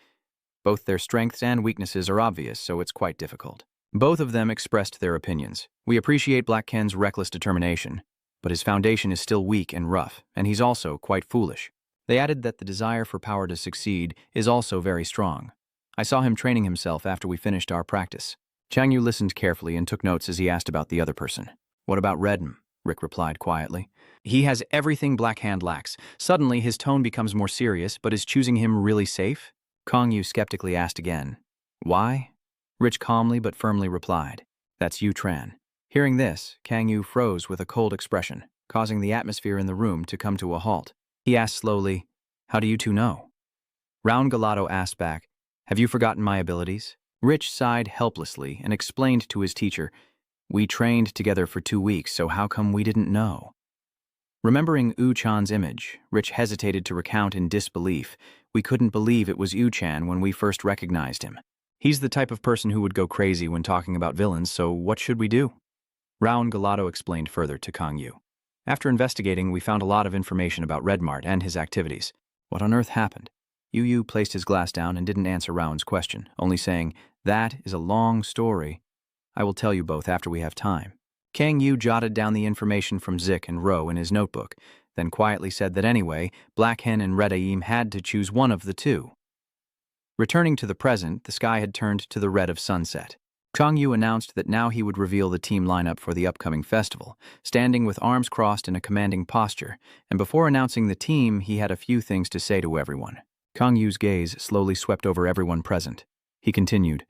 Both their strengths and weaknesses are obvious, so it's quite difficult. Both of them expressed their opinions. We appreciate Black Ken's reckless determination, but his foundation is still weak and rough, and he's also quite foolish. They added that the desire for power to succeed is also very strong. I saw him training himself after we finished our practice. Chang Yu listened carefully and took notes as he asked about the other person. What about Redm? Rick replied quietly. He has everything Black Hand lacks. Suddenly, his tone becomes more serious, but is choosing him really safe? Kang Yu skeptically asked again. Why? Rich calmly but firmly replied. That's Yu Tran. Hearing this, Kang Yu froze with a cold expression, causing the atmosphere in the room to come to a halt. He asked slowly, How do you two know? Round Galato asked back, Have you forgotten my abilities? Rich sighed helplessly and explained to his teacher, We trained together for 2 weeks, so how come we didn't know? Remembering U-chan's image, Rich hesitated to recount in disbelief. We couldn't believe it was U-chan when we first recognized him. He's the type of person who would go crazy when talking about villains, so what should we do? Round Galato explained further to Kang Yu. After investigating, we found a lot of information about Redmart and his activities. What on earth happened? Yu placed his glass down and didn't answer Round's question, only saying, That is a long story. I will tell you both after we have time. Kang Yu jotted down the information from Zik and Ro in his notebook, then quietly said that anyway, Black Hen and Red Aim had to choose one of the two. Returning to the present, the sky had turned to the red of sunset. Kang Yu announced that now he would reveal the team lineup for the upcoming festival, standing with arms crossed in a commanding posture, and before announcing the team, he had a few things to say to everyone. Kang Yu's gaze slowly swept over everyone present. He continued,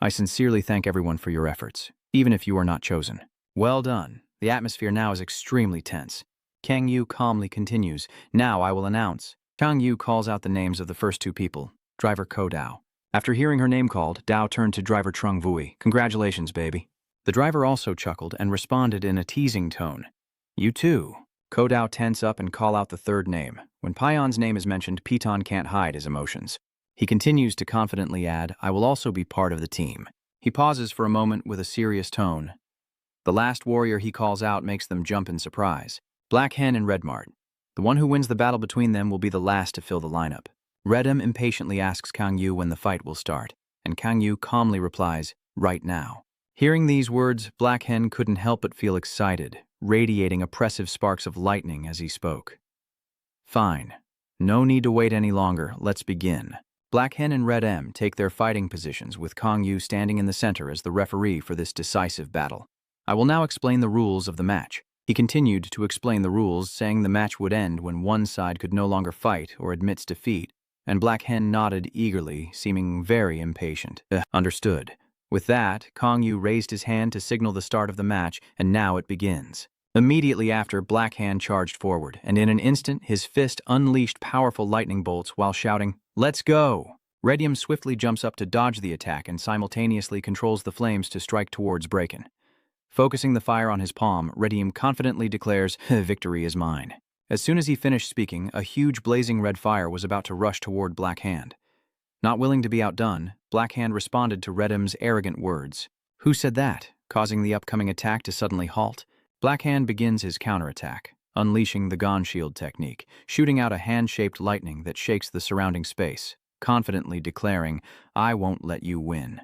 I sincerely thank everyone for your efforts, even if you are not chosen. Well done. The atmosphere now is extremely tense. Kang Yu calmly continues, Now I will announce. Kang Yu calls out the names of the first two people, driver Ko Dao. After hearing her name called, Dao turned to driver Trung Vui. Congratulations, baby. The driver also chuckled and responded in a teasing tone. You too. Ko Dao tense up and call out the third name. When Pion's name is mentioned, Piton can't hide his emotions. He continues to confidently add, I will also be part of the team. He pauses for a moment with a serious tone. The last warrior he calls out makes them jump in surprise. Black Hen and Redmart. The one who wins the battle between them will be the last to fill the lineup. Redem impatiently asks Kang Yu when the fight will start, and Kang Yu calmly replies, right now. Hearing these words, Black Hen couldn't help but feel excited, radiating oppressive sparks of lightning as he spoke. Fine. No need to wait any longer, let's begin. Black Hen and Red M take their fighting positions with Kang Yu standing in the center as the referee for this decisive battle. I will now explain the rules of the match. He continued to explain the rules, saying the match would end when one side could no longer fight or admits defeat, and Black Hen nodded eagerly, seeming very impatient. Understood. With that, Kang Yu raised his hand to signal the start of the match, and now it begins. Immediately after, Black Hand charged forward, and in an instant, his fist unleashed powerful lightning bolts while shouting, Let's go! Redium swiftly jumps up to dodge the attack and simultaneously controls the flames to strike towards Braken. Focusing the fire on his palm, Redium confidently declares, Victory is mine. As soon as he finished speaking, a huge blazing red fire was about to rush toward Black Hand. Not willing to be outdone, Black Hand responded to Redim's arrogant words. Who said that? Causing the upcoming attack to suddenly halt. Black Hand begins his counterattack, unleashing the Gon Shield technique, shooting out a hand-shaped lightning that shakes the surrounding space, confidently declaring, I won't let you win.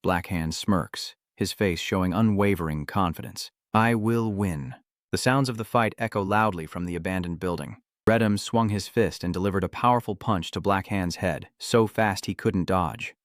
Black Hand smirks, his face showing unwavering confidence. I will win. The sounds of the fight echo loudly from the abandoned building. Redem swung his fist and delivered a powerful punch to Black Hand's head, so fast he couldn't dodge.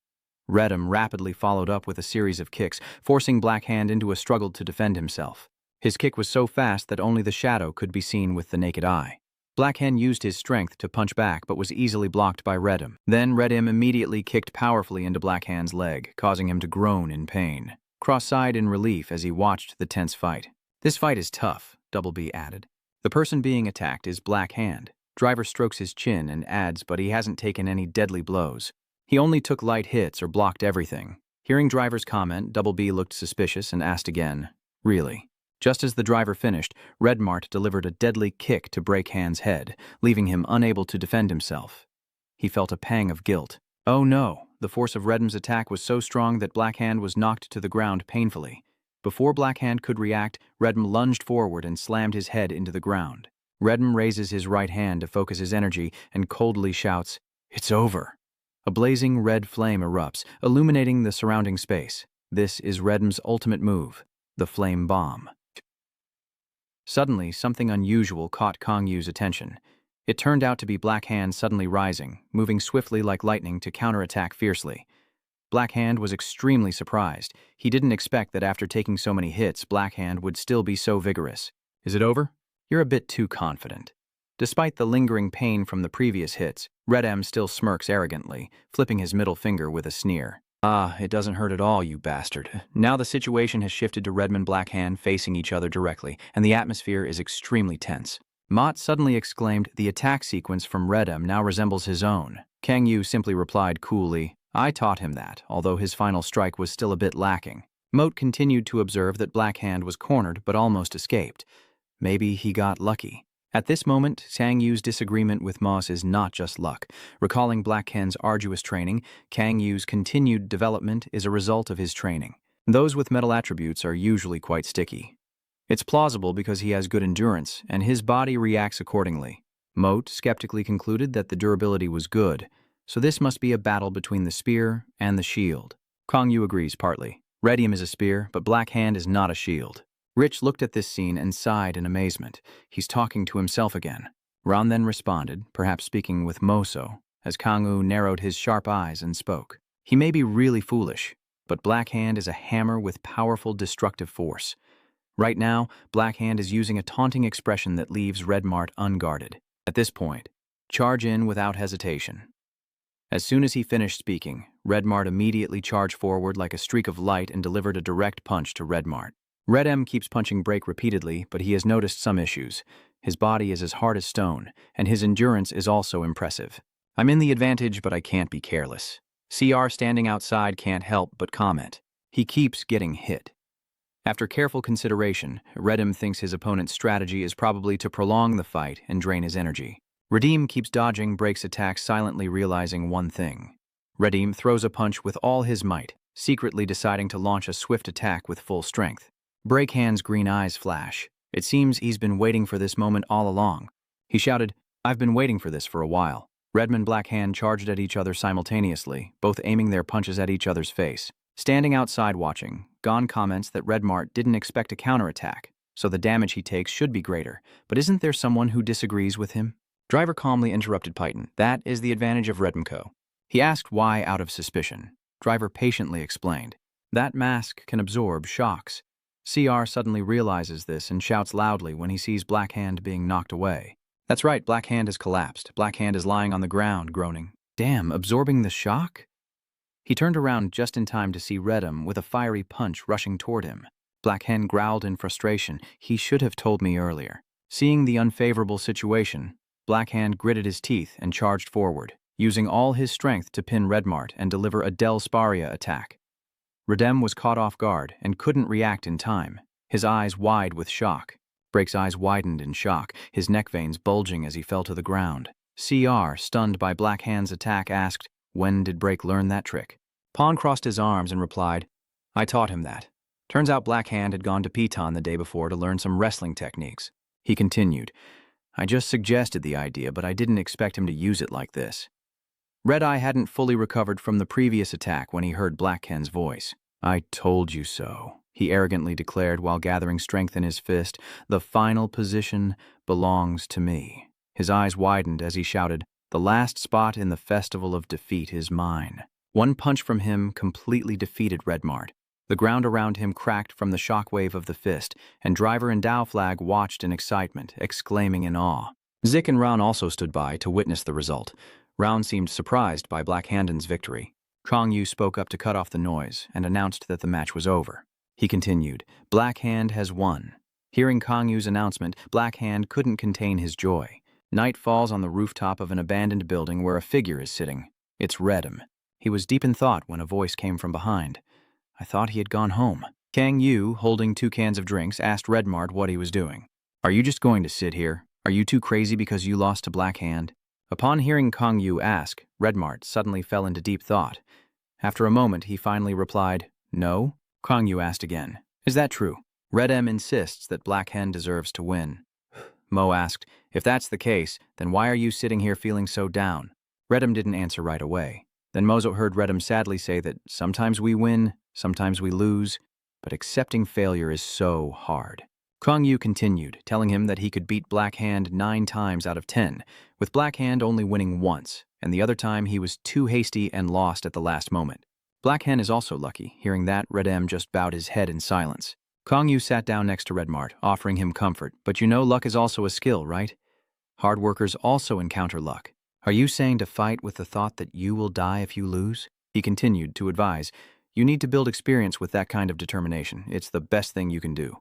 Redem rapidly followed up with a series of kicks, forcing Black Hand into a struggle to defend himself. His kick was so fast that only the shadow could be seen with the naked eye. Black Hand used his strength to punch back but was easily blocked by Redem. Then Redem immediately kicked powerfully into Black Hand's leg, causing him to groan in pain. Cross-eyed in relief as he watched the tense fight. This fight is tough, Double B added. The person being attacked is Black Hand. Driver strokes his chin and adds, but he hasn't taken any deadly blows. He only took light hits or blocked everything. Hearing Driver's comment, Double B looked suspicious and asked again, Really? Just as the driver finished, Redmart delivered a deadly kick to break Hand's head, leaving him unable to defend himself. He felt a pang of guilt. Oh no, the force of Redm's attack was so strong that Black Hand was knocked to the ground painfully. Before Black Hand could react, Redm lunged forward and slammed his head into the ground. Redm raises his right hand to focus his energy and coldly shouts, It's over. A blazing red flame erupts, illuminating the surrounding space. This is Redm's ultimate move, the flame bomb. Suddenly, something unusual caught Kong Yu's attention. It turned out to be Black Hand suddenly rising, moving swiftly like lightning to counterattack fiercely. Black Hand was extremely surprised. He didn't expect that after taking so many hits, Black Hand would still be so vigorous. Is it over? You're a bit too confident. Despite the lingering pain from the previous hits, Red M still smirks arrogantly, flipping his middle finger with a sneer. Ah, it doesn't hurt at all, you bastard. Now the situation has shifted to Redman Black Hand facing each other directly, and the atmosphere is extremely tense. Mott suddenly exclaimed, the attack sequence from Red M now resembles his own. Kang Yu simply replied coolly, I taught him that, although his final strike was still a bit lacking. Moat continued to observe that Black Hand was cornered but almost escaped. Maybe he got lucky. At this moment, Kang Yu's disagreement with Moss is not just luck. Recalling Black Hand's arduous training, Kang Yu's continued development is a result of his training. Those with metal attributes are usually quite sticky. It's plausible because he has good endurance, and his body reacts accordingly. Moat skeptically concluded that the durability was good, so this must be a battle between the spear and the shield. Kang Yu agrees partly. Redium is a spear, but Black Hand is not a shield. Rich looked at this scene and sighed in amazement. He's talking to himself again. Ron then responded, perhaps speaking with Moso, as Kang Yu narrowed his sharp eyes and spoke. He may be really foolish, but Black Hand is a hammer with powerful destructive force. Right now, Black Hand is using a taunting expression that leaves Red Mart unguarded. At this point, charge in without hesitation. As soon as he finished speaking, Red Mart immediately charged forward like a streak of light and delivered a direct punch to Red Mart. Red M keeps punching break repeatedly, but he has noticed some issues. His body is as hard as stone, and his endurance is also impressive. I'm in the advantage, but I can't be careless. CR standing outside can't help but comment. He keeps getting hit. After careful consideration, Red M thinks his opponent's strategy is probably to prolong the fight and drain his energy. Redeem keeps dodging Break's attacks, silently realizing one thing. Redeem throws a punch with all his might, secretly deciding to launch a swift attack with full strength. Break Hand's green eyes flash. It seems he's been waiting for this moment all along. He shouted, I've been waiting for this for a while. Redman Black Hand charged at each other simultaneously, both aiming their punches at each other's face. Standing outside watching, Gon comments that Red Mart didn't expect a counterattack, so the damage he takes should be greater. But isn't there someone who disagrees with him? Driver calmly interrupted Python. That is the advantage of Redmco. He asked why out of suspicion. Driver patiently explained. That mask can absorb shocks. CR suddenly realizes this and shouts loudly when he sees Black Hand being knocked away. That's right, Black Hand has collapsed. Black Hand is lying on the ground, groaning. Damn, absorbing the shock? He turned around just in time to see Redum with a fiery punch rushing toward him. Black Hand growled in frustration. He should have told me earlier. Seeing the unfavorable situation, Black Hand gritted his teeth and charged forward, using all his strength to pin Red Mart and deliver a Del Sparia attack. Redem was caught off guard and couldn't react in time, his eyes wide with shock. Break's eyes widened in shock, his neck veins bulging as he fell to the ground. CR, stunned by Black Hand's attack, asked, when did Break learn that trick? Pawn crossed his arms and replied, I taught him that. Turns out Black Hand had gone to Piton the day before to learn some wrestling techniques. He continued, I just suggested the idea, but I didn't expect him to use it like this. Red Eye hadn't fully recovered from the previous attack when he heard Black Hand's voice. I told you so, he arrogantly declared while gathering strength in his fist. The final position belongs to me. His eyes widened as he shouted, the last spot in the Festival of Defeat is mine. One punch from him completely defeated Red Mart. The ground around him cracked from the shockwave of the fist, and Driver and Dao Flag watched in excitement, exclaiming in awe. Zik and Ron also stood by to witness the result. Ron seemed surprised by Black Hand's victory. Kang Yu spoke up to cut off the noise and announced that the match was over. He continued, Black Hand has won. Hearing Kang Yu's announcement, Black Hand couldn't contain his joy. Night falls on the rooftop of an abandoned building where a figure is sitting. It's Redum. He was deep in thought when a voice came from behind. I thought he had gone home. Kang Yu, holding 2 cans of drinks, asked Red Mart what he was doing. Are you just going to sit here? Are you too crazy because you lost to Black Hand? Upon hearing Kang Yu ask, Red Mart suddenly fell into deep thought. After a moment, he finally replied, No? Kang Yu asked again, Is that true? Red M insists that Black Hand deserves to win. Mo asked, If that's the case, then why are you sitting here feeling so down? Redem didn't answer right away. Then Mozo heard Redham sadly say that sometimes we win, sometimes we lose, but accepting failure is so hard. Kong Yu continued, telling him that he could beat Black Hand 9 times out of 10, with Black Hand only winning once, and the other time he was too hasty and lost at the last moment. Black Hand is also lucky. Hearing that, Redham just bowed his head in silence. Kong Yu sat down next to Red Mart, offering him comfort. But you know luck is also a skill, right? Hard workers also encounter luck. Are you saying to fight with the thought that you will die if you lose? He continued to advise, you need to build experience with that kind of determination. It's the best thing you can do.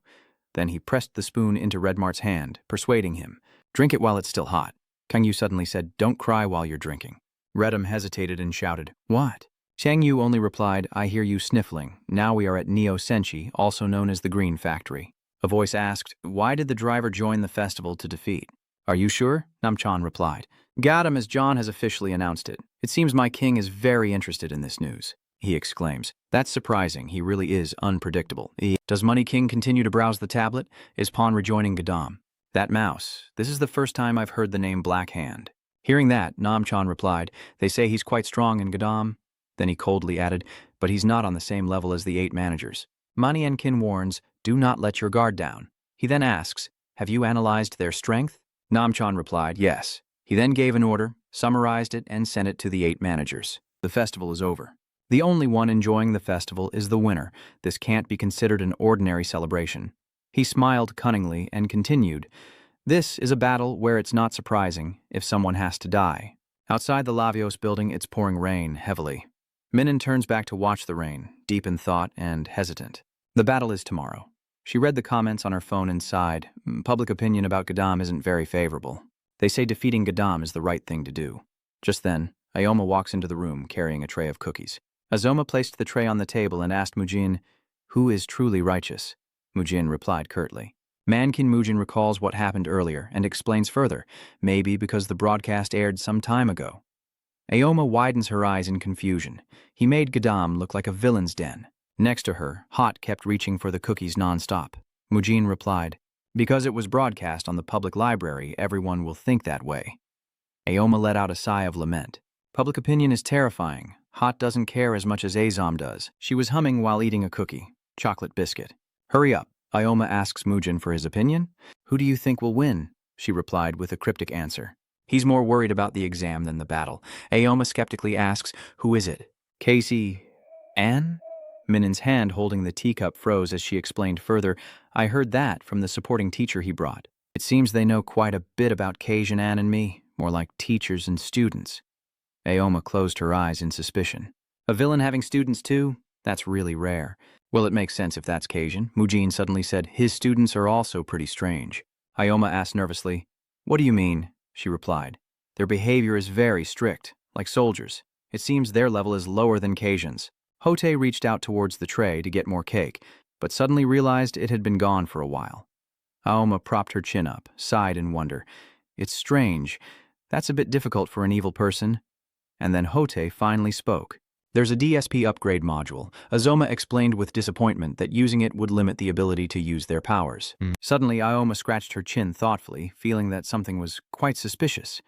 Then he pressed the spoon into Red Mart's hand, persuading him. Drink it while it's still hot. Kang Yu suddenly said, don't cry while you're drinking. Redham hesitated and shouted, what? Chang Yu only replied, I hear you sniffling. Now we are at Neo Senshi, also known as the Green Factory. A voice asked, why did the driver join the festival to defeat? Are you sure? Namchan replied. Got him, as John has officially announced it. It seems my king is very interested in this news. He exclaims. That's surprising. He really is unpredictable. Does Money King continue to browse the tablet? Is Pawn rejoining Gadam? That mouse. This is the first time I've heard the name Black Hand. Hearing that, Namchan replied, they say he's quite strong in Gadam. Then he coldly added, but he's not on the same level as the 8 managers. Manienkin warns, do not let your guard down. He then asks, have you analyzed their strength? Namchan replied, yes. He then gave an order, summarized it, and sent it to the 8 managers. The festival is over. The only one enjoying the festival is the winner. This can't be considered an ordinary celebration. He smiled cunningly and continued, this is a battle where it's not surprising if someone has to die. Outside the Lavios building, it's pouring rain heavily. Minin turns back to watch the rain, deep in thought and hesitant. The battle is tomorrow. She read the comments on her phone and sighed. Public opinion about Gadam isn't very favorable. They say defeating Gadam is the right thing to do. Just then, Aoma walks into the room carrying a tray of cookies. Azoma placed the tray on the table and asked Mujin, who is truly righteous? Mujin replied curtly. Mankin Mujin recalls what happened earlier and explains further, maybe because the broadcast aired some time ago. Aoma widens her eyes in confusion. He made Gadam look like a villain's den. Next to her, Hot kept reaching for the cookies nonstop. Mujin replied, because it was broadcast on the public library, everyone will think that way. Aoma let out a sigh of lament. Public opinion is terrifying. Hot doesn't care as much as Azom does. She was humming while eating a cookie, chocolate biscuit. Hurry up. Aoma asks Mujin for his opinion. Who do you think will win? She replied with a cryptic answer. He's more worried about the exam than the battle. Aoma skeptically asks, who is it? Casey... Anne? Minin's hand holding the teacup froze as she explained further, I heard that from the supporting teacher he brought. It seems they know quite a bit about Cajun Anne and me, more like teachers and students. Aoma closed her eyes in suspicion. A villain having students too? That's really rare. Well, it makes sense if that's Cajun. Mujin suddenly said, his students are also pretty strange. Aoma asked nervously, what do you mean? She replied, their behavior is very strict, like soldiers. It seems their level is lower than Cajun's. Hote reached out towards the tray to get more cake, but suddenly realized it had been gone for a while. Aoma propped her chin up, sighed in wonder. It's strange. That's a bit difficult for an evil person. And then Hote finally spoke. There's a DSP upgrade module. Azoma explained with disappointment that using it would limit the ability to use their powers. Suddenly, Aoma scratched her chin thoughtfully, feeling that something was quite suspicious.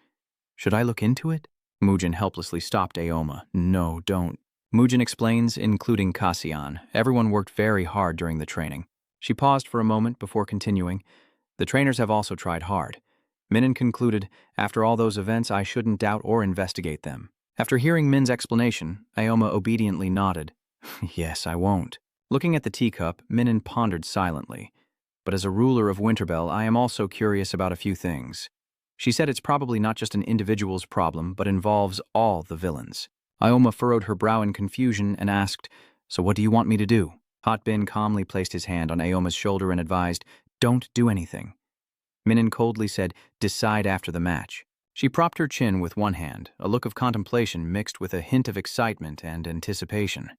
Should I look into it? Mujin helplessly stopped Aoma. No, don't. Mujin explains, including Cassian. Everyone worked very hard during the training. She paused for a moment before continuing. The trainers have also tried hard. Minin concluded, after all those events, I shouldn't doubt or investigate them. After hearing Min's explanation, Aoma obediently nodded. Yes, I won't. Looking at the teacup, Minin pondered silently. But as a ruler of Winterbell, I am also curious about a few things. She said it's probably not just an individual's problem, but involves all the villains. Aoma furrowed her brow in confusion and asked, so what do you want me to do? Hotbin calmly placed his hand on Aoma's shoulder and advised, don't do anything. Minin coldly said, decide after the match. She propped her chin with one hand, a look of contemplation mixed with a hint of excitement and anticipation.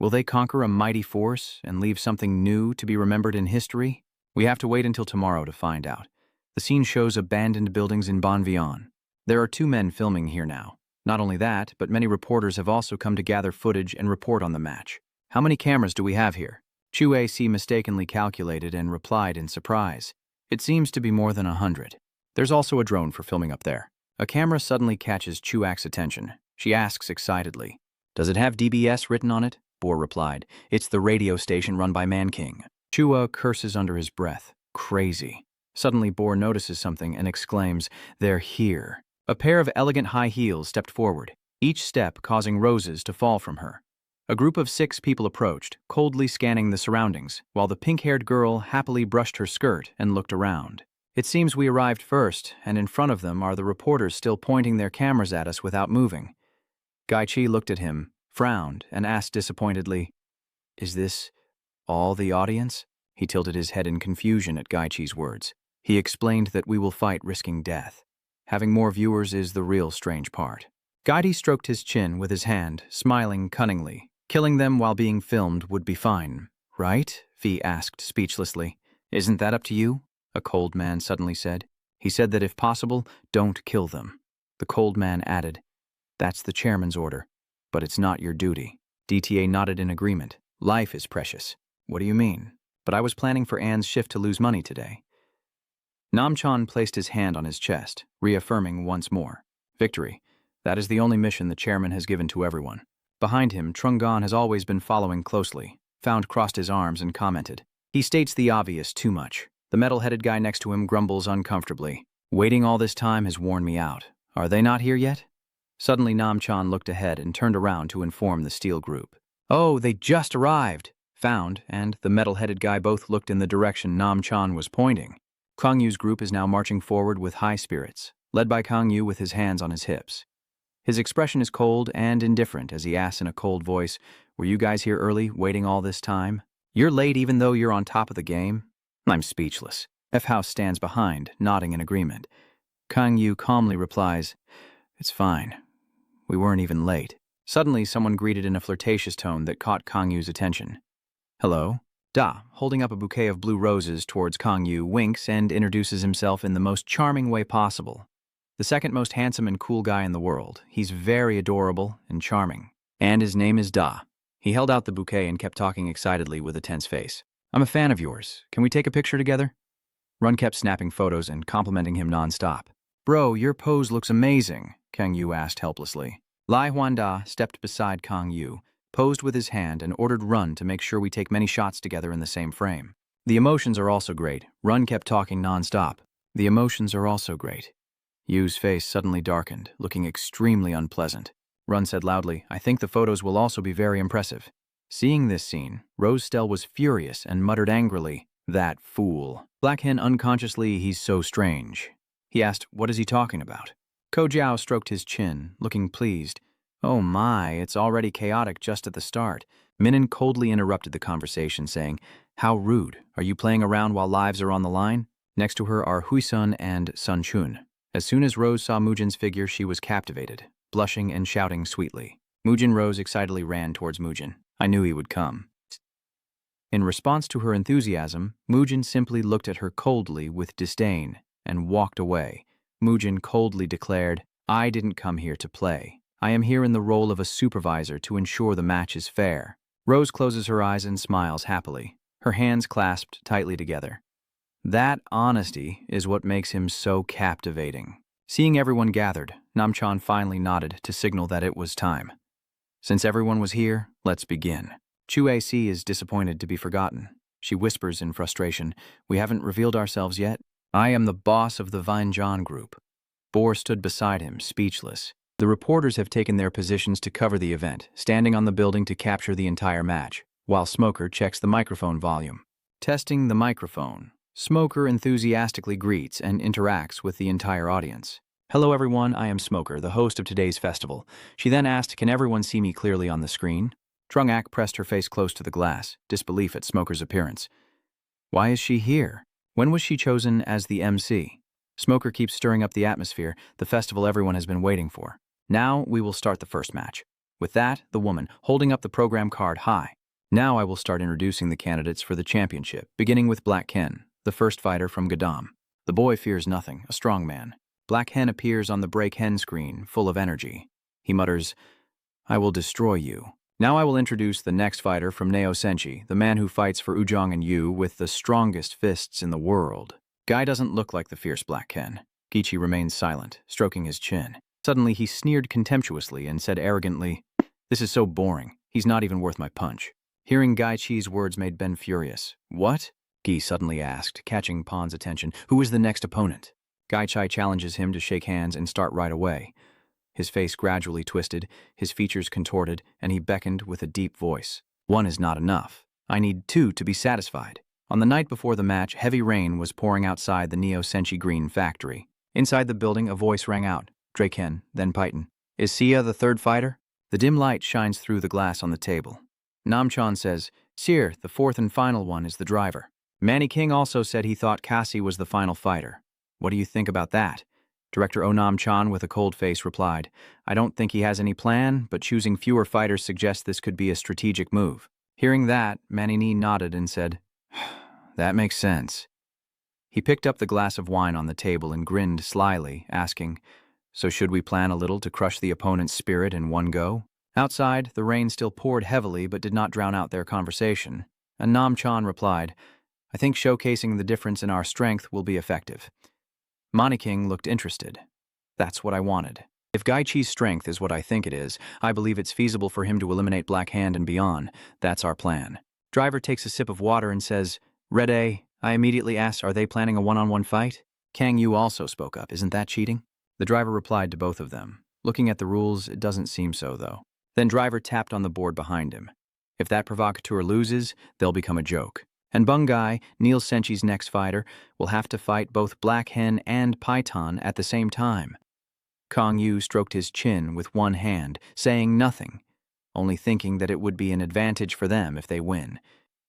Will they conquer a mighty force and leave something new to be remembered in history? We have to wait until tomorrow to find out. The scene shows abandoned buildings in Bonvion. There are 2 men filming here now. Not only that, but many reporters have also come to gather footage and report on the match. How many cameras do we have here? Chu A.C. mistakenly calculated and replied in surprise. It seems to be more than 100. There's also a drone for filming up there. A camera suddenly catches Chuak's attention. She asks excitedly. Does it have DBS written on it? Boar replied. It's the radio station run by Man King. Chua curses under his breath. Crazy. Suddenly, Boar notices something and exclaims, They're here. A pair of elegant high heels stepped forward, each step causing roses to fall from her. A group of 6 people approached, coldly scanning the surroundings, while the pink-haired girl happily brushed her skirt and looked around. It seems we arrived first, and in front of them are the reporters still pointing their cameras at us without moving. Gaichi looked at him, frowned, and asked disappointedly, Is this all the audience? He tilted his head in confusion at Gaichi's words. He explained that we will fight risking death. Having more viewers is the real strange part. Gaichi stroked his chin with his hand, smiling cunningly. Killing them while being filmed would be fine, right? Fee asked speechlessly. Isn't that up to you? A cold man suddenly said. He said that if possible, don't kill them. The cold man added, That's the chairman's order, but it's not your duty. DTA nodded in agreement. Life is precious. What do you mean? But I was planning for Anne's shift to lose money today. Namchan placed his hand on his chest, reaffirming once more. Victory. That is the only mission the chairman has given to everyone. Behind him, Trungan has always been following closely. Found crossed his arms and commented. He states the obvious too much. The metal-headed guy next to him grumbles uncomfortably. Waiting all this time has worn me out. Are they not here yet? Suddenly Namchan looked ahead and turned around to inform the steel group. Oh, they just arrived. Found, and the metal-headed guy both looked in the direction Namchan was pointing. Kang Yu's group is now marching forward with high spirits, led by Kang Yu with his hands on his hips. His expression is cold and indifferent as he asks in a cold voice, Were you guys here early, waiting all this time? You're late even though you're on top of the game? I'm speechless. F. House stands behind, nodding in agreement. Kang Yu calmly replies, It's fine. We weren't even late. Suddenly, someone greeted in a flirtatious tone that caught Kang Yu's attention. Hello? Da, holding up a bouquet of blue roses towards Kang Yu, winks and introduces himself in the most charming way possible. The second most handsome and cool guy in the world. He's very adorable and charming. And his name is Da. He held out the bouquet and kept talking excitedly with a tense face. I'm a fan of yours. Can we take a picture together? Run kept snapping photos and complimenting him nonstop. Bro, your pose looks amazing, Kang Yu asked helplessly. Lai Huanda stepped beside Kang Yu, posed with his hand and ordered Run to make sure we take many shots together in the same frame. The emotions are also great. Run kept talking nonstop. The emotions are also great. Yu's face suddenly darkened, looking extremely unpleasant. Run said loudly, I think the photos will also be very impressive. Seeing this scene, Rose Stell was furious and muttered angrily, That fool. Black Hen unconsciously, he's so strange. He asked, What is he talking about? Ko Jiao stroked his chin, looking pleased. Oh my, it's already chaotic just at the start. Minin coldly interrupted the conversation, saying, How rude. Are you playing around while lives are on the line? Next to her are Huisun and Sun Chun. As soon as Rose saw Mujin's figure, she was captivated, blushing and shouting sweetly. Mujin Rose excitedly ran towards Mujin. I knew he would come. In response to her enthusiasm, Mujin simply looked at her coldly with disdain and walked away. Mujin coldly declared, I didn't come here to play. I am here in the role of a supervisor to ensure the match is fair. Rose closes her eyes and smiles happily, her hands clasped tightly together. That honesty is what makes him so captivating. Seeing everyone gathered, Namchan finally nodded to signal that it was time. Since everyone was here, let's begin. Chu A.C. is disappointed to be forgotten. She whispers in frustration, We haven't revealed ourselves yet. I am the boss of the Vine John group. Boar stood beside him, speechless. The reporters have taken their positions to cover the event, standing on the building to capture the entire match, while Smoker checks the microphone volume. Testing the microphone. Smoker enthusiastically greets and interacts with the entire audience. Hello everyone, I am Smoker, the host of today's festival. She then asked, Can everyone see me clearly on the screen? Trung-ak pressed her face close to the glass, disbelief at Smoker's appearance. Why is she here? When was she chosen as the MC? Smoker keeps stirring up the atmosphere, the festival everyone has been waiting for. Now we will start the first match. With that, the woman, holding up the program card high. Now I will start introducing the candidates for the championship, beginning with Black Ken, the first fighter from Gadam. The boy fears nothing, a strong man. Black Hen appears on the break hen screen, full of energy. He mutters, I will destroy you. Now I will introduce the next fighter from Neo Senshi, the man who fights for Ujong and Yu with the strongest fists in the world. Guy doesn't look like the fierce Black Ken. Gichi remains silent, stroking his chin. Suddenly he sneered contemptuously and said arrogantly, "This is so boring. He's not even worth my punch." Hearing Gaichi's words made Ben furious. "What?" Guy suddenly asked, catching Pon's attention. "Who is the next opponent?" Gaichi challenges him to shake hands and start right away. His face gradually twisted, his features contorted, and he beckoned with a deep voice. "One is not enough. I need 2 to be satisfied." On the night before the match, heavy rain was pouring outside the Neo-Senshi Green factory. Inside the building, a voice rang out. Draken, then Python. "Is Sia the third fighter?" The dim light shines through the glass on the table. Namchan says, "Sir, the fourth and final one is the driver." Manny King also said he thought Cassie was the final fighter. "What do you think about that?" Director Onam Chan, with a cold face, replied, "I don't think he has any plan, but choosing fewer fighters suggests this could be a strategic move." Hearing that, Manny Ni nodded and said, "That makes sense." He picked up the glass of wine on the table and grinned slyly, asking, "So should we plan a little to crush the opponent's spirit in one go?" Outside, the rain still poured heavily but did not drown out their conversation, and Nam Chan replied, "I think showcasing the difference in our strength will be effective." Mani King looked interested. "That's what I wanted. If Gaichi's strength is what I think it is, I believe it's feasible for him to eliminate Black Hand and beyond. That's our plan." Driver takes a sip of water and says, "Red A." I immediately asked, "Are they planning a one-on-one fight?" Kang Yu also spoke up, "Isn't that cheating?" The driver replied to both of them. "Looking at the rules, it doesn't seem so, though." Then Driver tapped on the board behind him. "If that provocateur loses, they'll become a joke. And Bungai, Neil Senshi's next fighter, will have to fight both Black Hen and Python at the same time." Kang Yu stroked his chin with one hand, saying nothing, only thinking that it would be an advantage for them if they win.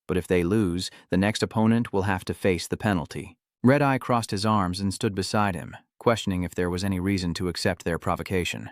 But if they lose, the next opponent will have to face the penalty. Red Eye crossed his arms and stood beside him, questioning if there was any reason to accept their provocation.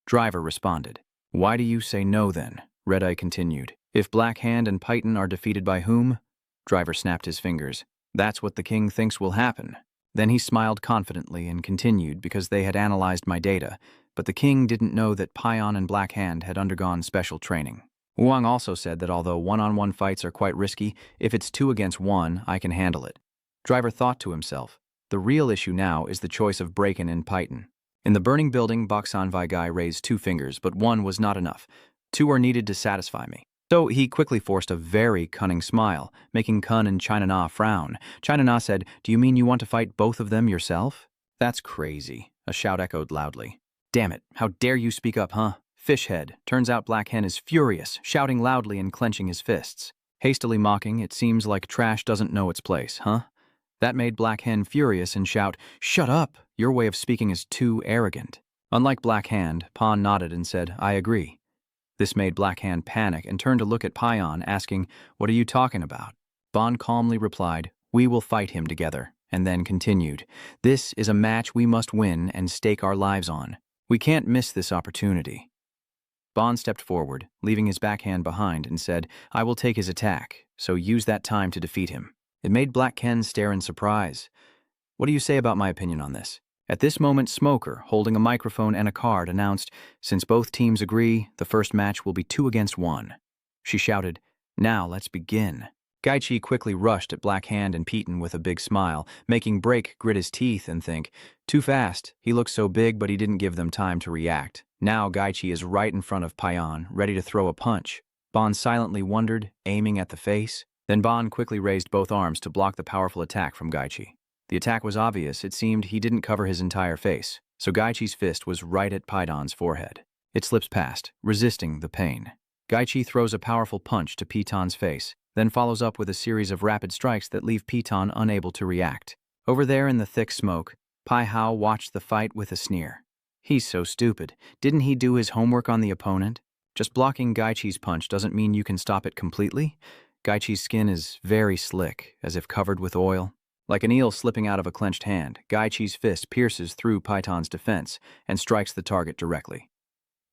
Driver responded. "Why do you say no then?" Red Eye continued. "If Black Hand and Python are defeated by whom?" Driver snapped his fingers. "That's what the king thinks will happen." Then he smiled confidently and continued because they had analyzed my data, but the king didn't know that Pion and Black Hand had undergone special training. Wang also said that although one-on-one fights are quite risky, if it's 2 against 1, I can handle it. Driver thought to himself, the real issue now is the choice of Braken and Python. In the burning building, Boksan Vaigai raised 2 fingers, but 1 was not enough. 2 are needed to satisfy me. So he quickly forced a very cunning smile, making Kun and China Na frown. China Na said, "Do you mean you want to fight both of them yourself?" "That's crazy," a shout echoed loudly. "Damn it, how dare you speak up, huh?" Fishhead. Turns out Black Hen is furious, shouting loudly and clenching his fists. Hastily mocking, "It seems like trash doesn't know its place, huh?" That made Black Hen furious and shout, "Shut up! Your way of speaking is too arrogant." Unlike Black Hand, Pon nodded and said, "I agree." This made Black Hand panic and turned to look at Pion, asking, "What are you talking about?" Bon calmly replied, "We will fight him together," and then continued, "This is a match we must win and stake our lives on. We can't miss this opportunity." Bon stepped forward, leaving his backhand behind, and said, "I will take his attack, so use that time to defeat him." It made Black Ken stare in surprise. "What do you say about my opinion on this?" At this moment, Smoker, holding a microphone and a card, announced, "Since both teams agree, the first match will be 2 against 1. She shouted, "Now let's begin." Gaichi quickly rushed at Black Hand and Python with a big smile, making Break grit his teeth and think, "Too fast. He looked so big, but he didn't give them time to react." Now Gaichi is right in front of Pion, ready to throw a punch. Bon silently wondered, aiming at the face. Then Bon quickly raised both arms to block the powerful attack from Gaichi. The attack was obvious. It seemed he didn't cover his entire face, so Gaichi's fist was right at Python's forehead. It slips past, resisting the pain. Gaichi throws a powerful punch to Python's face, then follows up with a series of rapid strikes that leave Python unable to react. Over there in the thick smoke, Pai Hao watched the fight with a sneer. He's so stupid. Didn't he do his homework on the opponent? Just blocking Gaichi's punch doesn't mean you can stop it completely. Gaichi's skin is very slick, as if covered with oil. Like an eel slipping out of a clenched hand, Gaichi's fist pierces through Python's defense and strikes the target directly.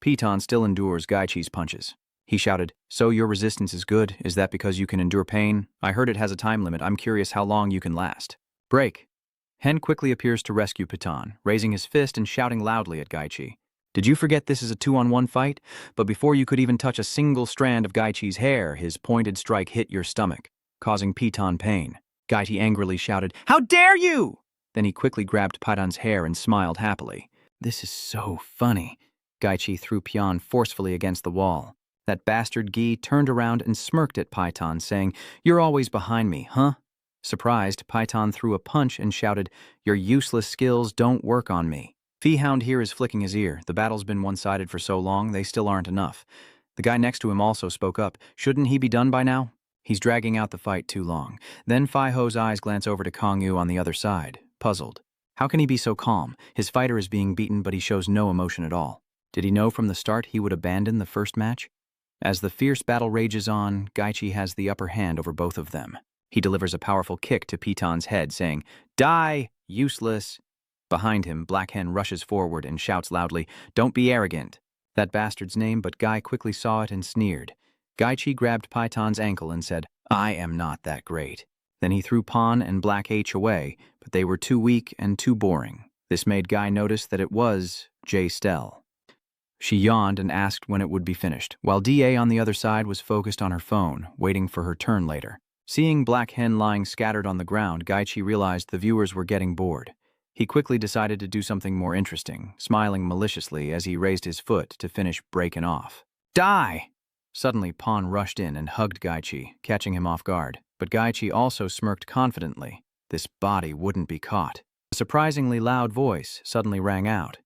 Python still endures Gaichi's punches. He shouted, "So your resistance is good? Is that because you can endure pain? I heard it has a time limit. I'm curious how long you can last." Break. Hen quickly appears to rescue Python, raising his fist and shouting loudly at Gaichi. "Did you forget this is a 2-on-1 fight? But before you could even touch a single strand of Gaichi's hair, his pointed strike hit your stomach, causing Python pain." Gaichi angrily shouted, "How dare you!" Then he quickly grabbed Python's hair and smiled happily. This is so funny. Gaichi threw Pion forcefully against the wall. That bastard Gi turned around and smirked at Python, saying, "You're always behind me, huh?" Surprised, Python threw a punch and shouted, "Your useless skills don't work on me." Feehound here is flicking his ear. The battle's been one-sided for so long, they still aren't enough. The guy next to him also spoke up. Shouldn't he be done by now? He's dragging out the fight too long. Then Faiho's eyes glance over to Kongyu on the other side, puzzled. How can he be so calm? His fighter is being beaten, but he shows no emotion at all. Did he know from the start he would abandon the first match? As the fierce battle rages on, Gaichi has the upper hand over both of them. He delivers a powerful kick to Piton's head, saying, "Die, useless." Behind him, Black Hen rushes forward and shouts loudly, "Don't be arrogant." That bastard's name, but Guy quickly saw it and sneered. Gaichi grabbed Python's ankle and said, "I am not that great." Then he threw Pawn and Black H away, but they were too weak and too boring. This made Guy notice that it was J. Stell. She yawned and asked when it would be finished, while DA on the other side was focused on her phone, waiting for her turn later. Seeing Black Hen lying scattered on the ground, Gaichi realized the viewers were getting bored. He quickly decided to do something more interesting, smiling maliciously as he raised his foot to finish breaking off. "Die!" Suddenly, Pawn rushed in and hugged Gaichi, catching him off guard. But Gaichi also smirked confidently. This body wouldn't be caught. A surprisingly loud voice suddenly rang out.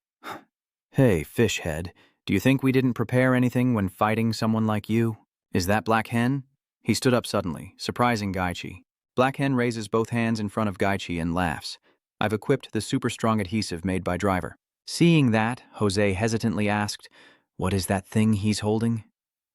"Hey, fishhead, do you think we didn't prepare anything when fighting someone like you? Is that Black Hen?" He stood up suddenly, surprising Gaichi. Black Hen raises both hands in front of Gaichi and laughs. "I've equipped the super-strong adhesive made by Driver." Seeing that, Jose hesitantly asked, "What is that thing he's holding?"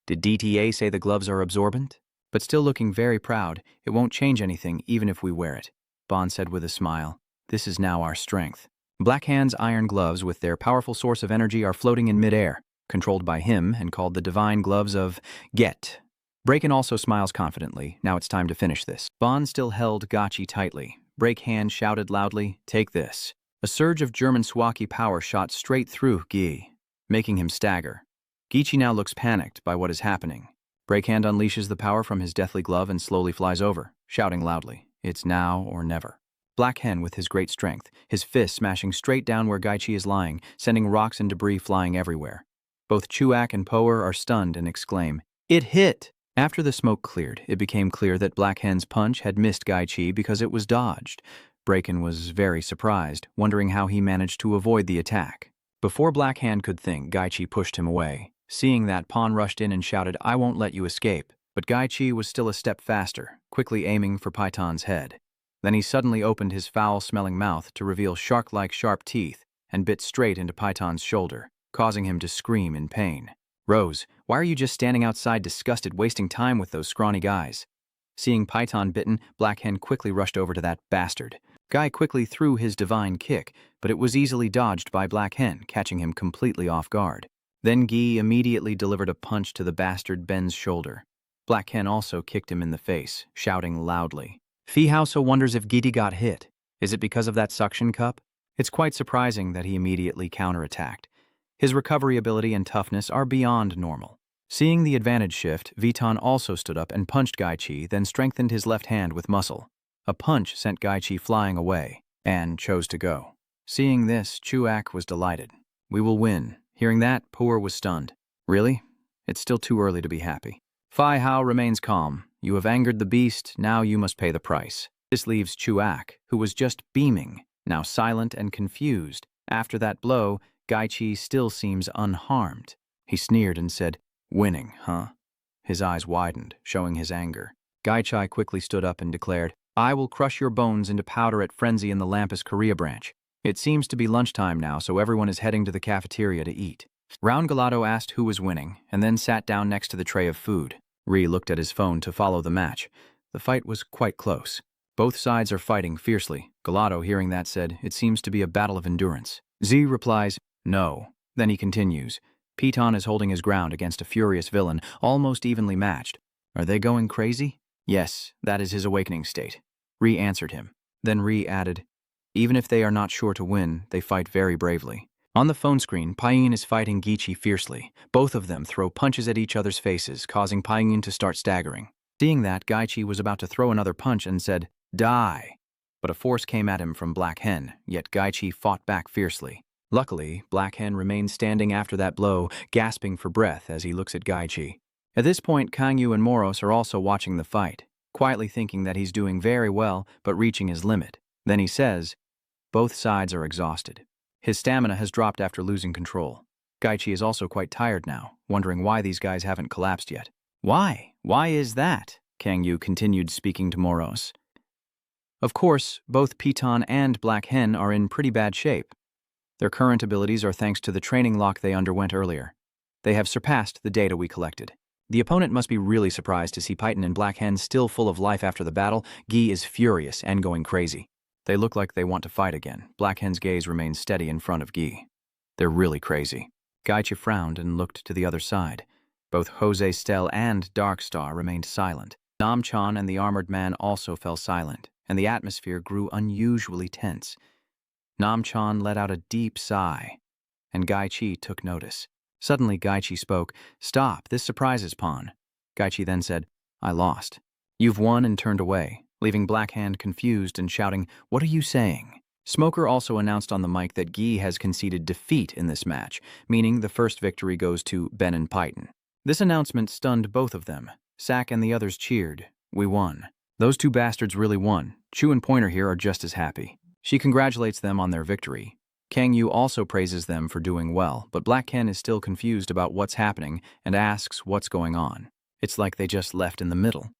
Did DTA say the gloves are absorbent? But still looking very proud, "It won't change anything even if we wear it," Bond said with a smile. "This is now our strength." Black Hand's iron gloves with their powerful source of energy are floating in midair, controlled by him and called the divine gloves of Get. Braken also smiles confidently. Now it's time to finish this. Bond still held Gaichi tightly. Break Hand shouted loudly, "Take this." A surge of German Swaki power shot straight through Guy, making him stagger. Gaichi now looks panicked by what is happening. Breakhand unleashes the power from his deathly glove and slowly flies over, shouting loudly, "It's now or never." Black Hen, with his great strength, his fist smashing straight down where Gaichi is lying, sending rocks and debris flying everywhere. Both Chuak and Poer are stunned and exclaim, "It hit!" After the smoke cleared, it became clear that Black Hen's punch had missed Gaichi because it was dodged. Braken was very surprised, wondering how he managed to avoid the attack. Before Black Hand could think, Gaichi pushed him away. Seeing that, Pawn rushed in and shouted, "I won't let you escape." But Gaichi was still a step faster, quickly aiming for Python's head. Then he suddenly opened his foul-smelling mouth to reveal shark-like sharp teeth and bit straight into Python's shoulder, causing him to scream in pain. "Rose, why are you just standing outside disgusted, wasting time with those scrawny guys?" Seeing Python bitten, Black Hen quickly rushed over to that bastard. Guy quickly threw his divine kick, but it was easily dodged by Black Hen, catching him completely off guard. Then Guy immediately delivered a punch to the bastard Ben's shoulder. Black Hen also kicked him in the face, shouting loudly. Feehauso wonders if Giti got hit. Is it because of that suction cup? It's quite surprising that he immediately counterattacked. His recovery ability and toughness are beyond normal. Seeing the advantage shift, Viton also stood up and punched Gaichi, then strengthened his left hand with muscle. A punch sent Gaichi flying away, and chose to go. Seeing this, Chuak was delighted. "We will win." Hearing that, Poer was stunned. "Really? It's still too early to be happy." Fai Hao remains calm. "You have angered the beast, now you must pay the price." This leaves Chuak, who was just beaming, now silent and confused. After that blow, Gaichi still seems unharmed. He sneered and said, "Winning, huh?" His eyes widened, showing his anger. Gaichi quickly stood up and declared, "I will crush your bones into powder at Frenzy in the Lampus Korea branch." It seems to be lunchtime now, so everyone is heading to the cafeteria to eat. Round Galato asked who was winning, and then sat down next to the tray of food. Ri looked at his phone to follow the match. The fight was quite close. Both sides are fighting fiercely. Galato, hearing that, said, "It seems to be a battle of endurance." Z replies, "No." Then he continues, "Piton is holding his ground against a furious villain, almost evenly matched. Are they going crazy?" "Yes, that is his awakening state." Ri answered him. Then Ri added, "Even if they are not sure to win, they fight very bravely." On the phone screen, Payin is fighting Gaichi fiercely. Both of them throw punches at each other's faces, causing Payin to start staggering. Seeing that, Gaichi was about to throw another punch and said, "Die!" But a force came at him from Black Hen, yet Gaichi fought back fiercely. Luckily, Black Hen remains standing after that blow, gasping for breath as he looks at Gaichi. At this point, Kangyu and Moros are also watching the fight, quietly thinking that he's doing very well but reaching his limit. Then he says, both sides are exhausted. His stamina has dropped after losing control. Gaichi is also quite tired now, wondering why these guys haven't collapsed yet. Why? Why is that? Kangyu continued speaking to Moros. Of course, both Piton and Black Hen are in pretty bad shape. Their current abilities are thanks to the training lock they underwent earlier. They have surpassed the data we collected. The opponent must be really surprised to see Python and Black Hen still full of life after the battle. Guy is furious and going crazy. They look like they want to fight again. Black Hen's gaze remains steady in front of Guy. They're really crazy. Gaichi frowned and looked to the other side. Both Jose Stel and Darkstar remained silent. Namchan and the armored man also fell silent, and the atmosphere grew unusually tense. Namchan let out a deep sigh, and Gaichi took notice. Suddenly, Gaichi spoke. Stop, this surprises Pawn. Gaichi then said, I lost. You've won, and turned away, leaving Black Hand confused and shouting, What are you saying? Smoker also announced on the mic that Guy has conceded defeat in this match, meaning the first victory goes to Ben and Python. This announcement stunned both of them. Sack and the others cheered. We won. Those two bastards really won. Chu and Pointer here are just as happy. She congratulates them on their victory. Kangyu also praises them for doing well, but Black Ken is still confused about what's happening and asks what's going on. It's like they just left in the middle.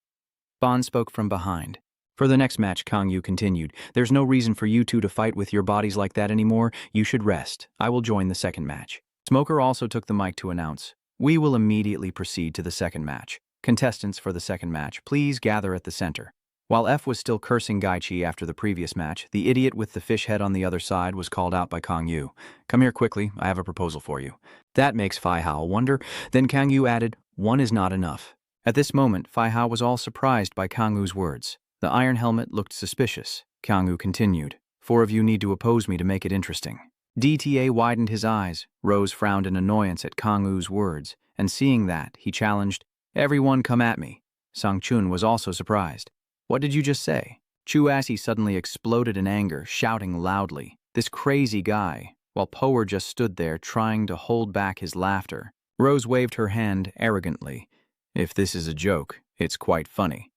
Bon spoke from behind. For the next match, Kangyu continued, There's no reason for you two to fight with your bodies like that anymore. You should rest. I will join the second match. Smoker also took the mic to announce, We will immediately proceed to the second match. Contestants for the second match, please gather at the center. While F was still cursing Gaichi after the previous match, the idiot with the fish head on the other side was called out by Kangyu. Come here quickly, I have a proposal for you. That makes Fai Hao wonder. Then Kangyu added, One is not enough. At this moment, Fai Hao was all surprised by Kangyu's words. The iron helmet looked suspicious. Kangyu continued, 4 of you need to oppose me to make it interesting. DTA widened his eyes. Rose frowned in annoyance at Kangyu's words, and seeing that, he challenged, Everyone come at me. Sang Chun was also surprised. What did you just say? Chu Assi suddenly exploded in anger, shouting loudly. This crazy guy, while Power just stood there trying to hold back his laughter. Rose waved her hand arrogantly. If this is a joke, it's quite funny.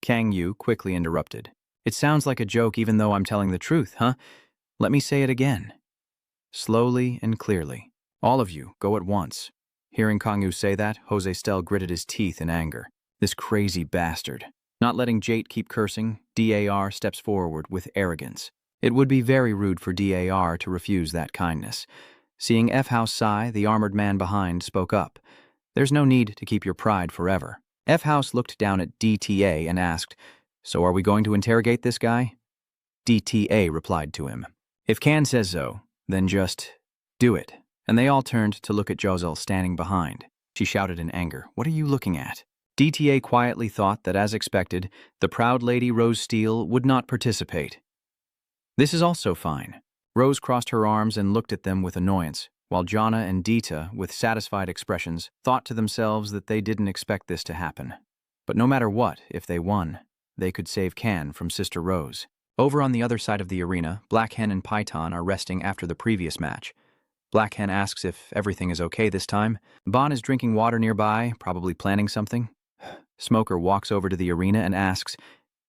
Kangyu quickly interrupted. It sounds like a joke even though I'm telling the truth, huh? Let me say it again. Slowly and clearly. All of you, go at once. Hearing Kangyu say that, Jose Stel gritted his teeth in anger. This crazy bastard. Not letting Jate keep cursing, DAR steps forward with arrogance. It would be very rude for DAR to refuse that kindness. Seeing F-House sigh, the armored man behind spoke up. There's no need to keep your pride forever. F-House looked down at DTA and asked, So are we going to interrogate this guy? DTA replied to him. If Can says so, then just do it. And they all turned to look at Jozel standing behind. She shouted in anger, What are you looking at? DTA quietly thought that, as expected, the proud lady Rose Steele would not participate. This is also fine. Rose crossed her arms and looked at them with annoyance, while Jana and Dita, with satisfied expressions, thought to themselves that they didn't expect this to happen. But no matter what, if they won, they could save Can from Sister Rose. Over on the other side of the arena, Black Hen and Python are resting after the previous match. Black Hen asks if everything is okay this time. Bon is drinking water nearby, probably planning something. Smoker walks over to the arena and asks,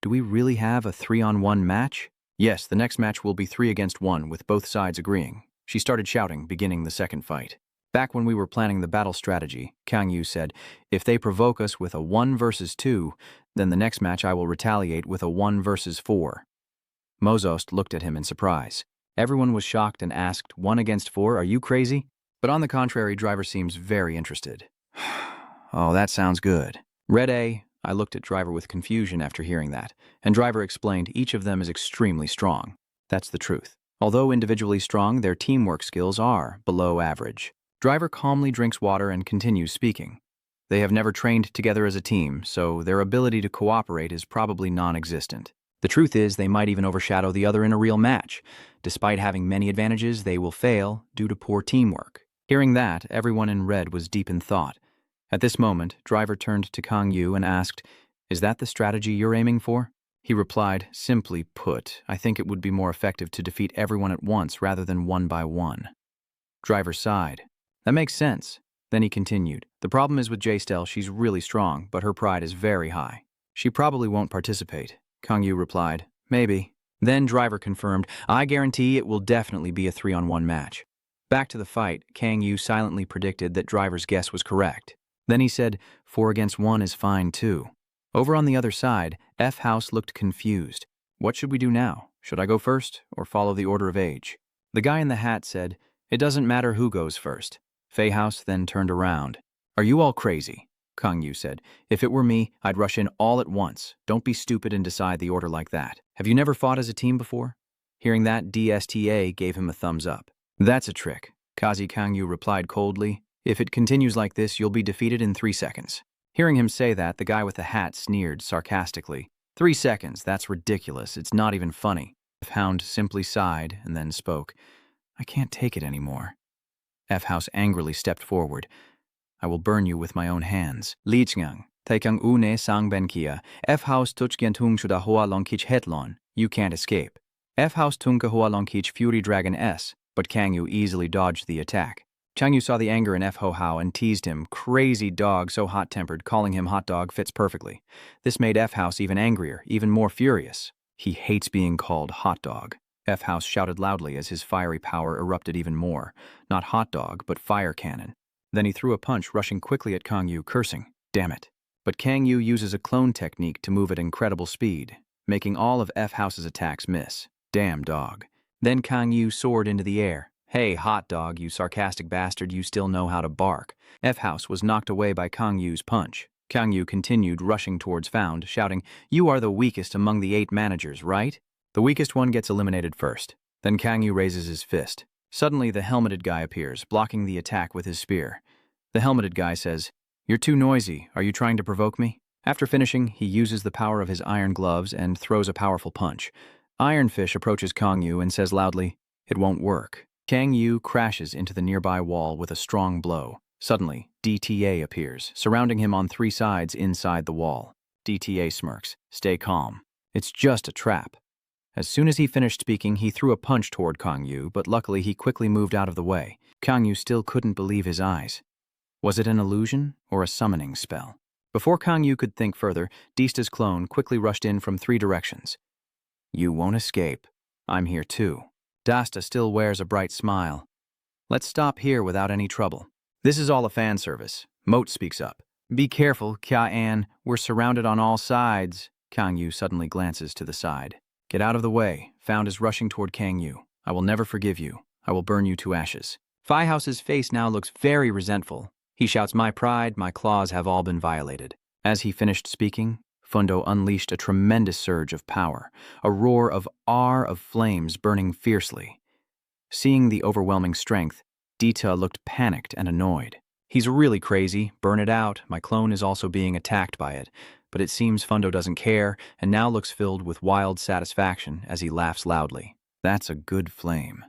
Do we really have a 3-on-1 match? Yes, the next match will be 3 against 1, with both sides agreeing. She started shouting, beginning the second fight. Back when we were planning the battle strategy, Kangyu said, If they provoke us with a 1 versus 2, then the next match I will retaliate with a 1 versus 4. Mozost looked at him in surprise. Everyone was shocked and asked, 1 against 4, are you crazy? But on the contrary, Driver seems very interested. Oh, that sounds good. Red A, I looked at Driver with confusion after hearing that, and Driver explained each of them is extremely strong. That's the truth. Although individually strong, their teamwork skills are below average. Driver calmly drinks water and continues speaking. They have never trained together as a team, so their ability to cooperate is probably non-existent. The truth is, they might even overshadow the other in a real match. Despite having many advantages, they will fail due to poor teamwork. Hearing that, everyone in red was deep in thought. At this moment, Driver turned to Kangyu and asked, Is that the strategy you're aiming for? He replied, Simply put, I think it would be more effective to defeat everyone at once rather than one by one. Driver sighed. That makes sense. Then he continued. The problem is with J-Stel, she's really strong, but her pride is very high. She probably won't participate. Kang Yu replied. Maybe. Then Driver confirmed, I guarantee it will definitely be a 3-on-1 match. Back to the fight, Kang Yu silently predicted that Driver's guess was correct. Then he said, 4 against 1 is fine too. Over on the other side, F House looked confused. What should we do now? Should I go first, or follow the order of age? The guy in the hat said, It doesn't matter who goes first. Fei House then turned around. Are you all crazy? Kang Yu said. If it were me, I'd rush in all at once. Don't be stupid and decide the order like that. Have you never fought as a team before? Hearing that, DSTA gave him a thumbs up. That's a trick. Kazi Kang Yu replied coldly. If it continues like this, you'll be defeated in 3 seconds. Hearing him say that, the guy with the hat sneered sarcastically. 3 seconds, that's ridiculous. It's not even funny. F-Hound simply sighed and then spoke. I can't take it anymore. F-House angrily stepped forward. I will burn you with my own hands. Lichngang, taikang une sang benkia. F-House tuchgentung shuda hoa longkich hetlon. You can't escape. F-House tunka hoa longkich Fury Dragon S, but Kang Yu easily dodged the attack. Chang Yu saw the anger in F-Ho Hao and teased him. Crazy dog, so hot-tempered, calling him hot dog fits perfectly. This made F-House even angrier, even more furious. He hates being called hot dog. F-House shouted loudly as his fiery power erupted even more. Not hot dog, but fire cannon. Then he threw a punch, rushing quickly at Kang Yu, cursing, damn it. But Kang Yu uses a clone technique to move at incredible speed, making all of F-House's attacks miss. Damn dog. Then Kang Yu soared into the air. Hey, hot dog, you sarcastic bastard, you still know how to bark. F-House was knocked away by Kang Yu's punch. Kang Yu continued rushing towards Found, shouting, You are the weakest among the 8 managers, right? The weakest one gets eliminated first. Then Kang Yu raises his fist. Suddenly, the helmeted guy appears, blocking the attack with his spear. The helmeted guy says, You're too noisy. Are you trying to provoke me? After finishing, he uses the power of his iron gloves and throws a powerful punch. Ironfish approaches Kang Yu and says loudly, It won't work. Kang Yu crashes into the nearby wall with a strong blow. Suddenly, DTA appears, surrounding him on 3 sides inside the wall. DTA smirks. Stay calm. It's just a trap. As soon as he finished speaking, he threw a punch toward Kang Yu, but luckily he quickly moved out of the way. Kang Yu still couldn't believe his eyes. Was it an illusion or a summoning spell? Before Kang Yu could think further, Dista's clone quickly rushed in from 3 directions. You won't escape. I'm here too. Dasta still wears a bright smile. Let's stop here without any trouble. This is all a fan service. Moat speaks up. Be careful, Kya-an. We're surrounded on all sides. Kang Yu suddenly glances to the side. Get out of the way. Found is rushing toward Kang Yu. I will never forgive you. I will burn you to ashes. Phi House's face now looks very resentful. He shouts, My pride, my claws have all been violated. As he finished speaking, Fundo unleashed a tremendous surge of power, a roar of flames burning fiercely. Seeing the overwhelming strength, Dita looked panicked and annoyed. He's really crazy, burn it out, my clone is also being attacked by it, but it seems Fundo doesn't care and now looks filled with wild satisfaction as he laughs loudly. That's a good flame.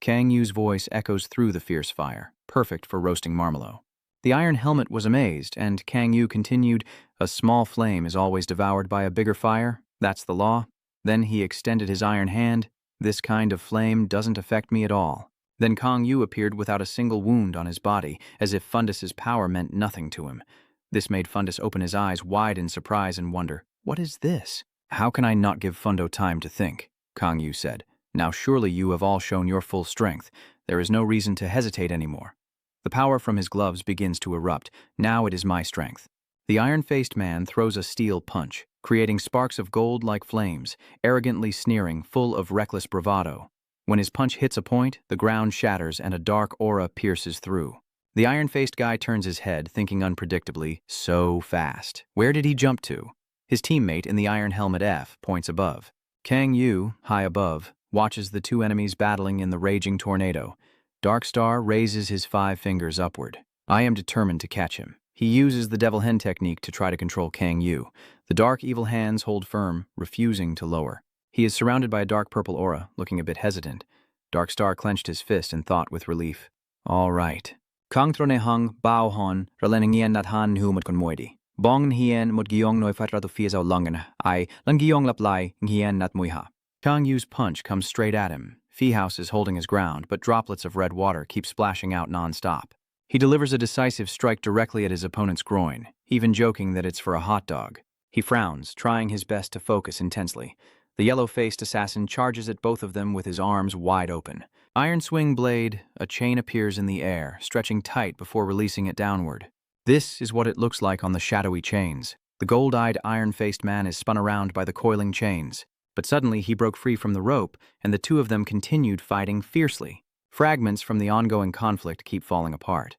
Kang Yu's voice echoes through the fierce fire, perfect for roasting marmallow. The iron helmet was amazed, and Kang Yu continued, A small flame is always devoured by a bigger fire. That's the law. Then he extended his iron hand. This kind of flame doesn't affect me at all. Then Kang Yu appeared without a single wound on his body, as if Fundus's power meant nothing to him. This made Fundus open his eyes wide in surprise and wonder, What is this? How can I not give Fundo time to think? Kang Yu said. Now surely you have all shown your full strength. There is no reason to hesitate anymore. The power from his gloves begins to erupt. Now it is my strength. The iron-faced man throws a steel punch, creating sparks of gold like flames, arrogantly sneering, full of reckless bravado. When his punch hits a point, the ground shatters and a dark aura pierces through. The iron-faced guy turns his head, thinking unpredictably, so fast. Where did he jump to? His teammate in the iron helmet F points above. Kang Yu, high above, watches the 2 enemies battling in the raging tornado. Darkstar raises his 5 fingers upward. I am determined to catch him. He uses the devil hen technique to try to control Kang Yu. The dark evil hands hold firm, refusing to lower. He is surrounded by a dark purple aura, looking a bit hesitant. Darkstar clenched his fist and thought with relief. All right. Kang trone hung bao hon raleningien nat han hu mot kon moidi. Bong hien mot giong noi fatra to fies au langen. I lang giong laplai hien nat muiha. Kang Yu's punch comes straight at him, Fee House is holding his ground, but droplets of red water keep splashing out non-stop. He delivers a decisive strike directly at his opponent's groin, even joking that it's for a hot dog. He frowns, trying his best to focus intensely. The yellow-faced assassin charges at both of them with his arms wide open. Iron swing blade, a chain appears in the air, stretching tight before releasing it downward. This is what it looks like on the shadowy chains. The gold-eyed, iron-faced man is spun around by the coiling chains. But suddenly he broke free from the rope, and the two of them continued fighting fiercely. Fragments from the ongoing conflict keep falling apart.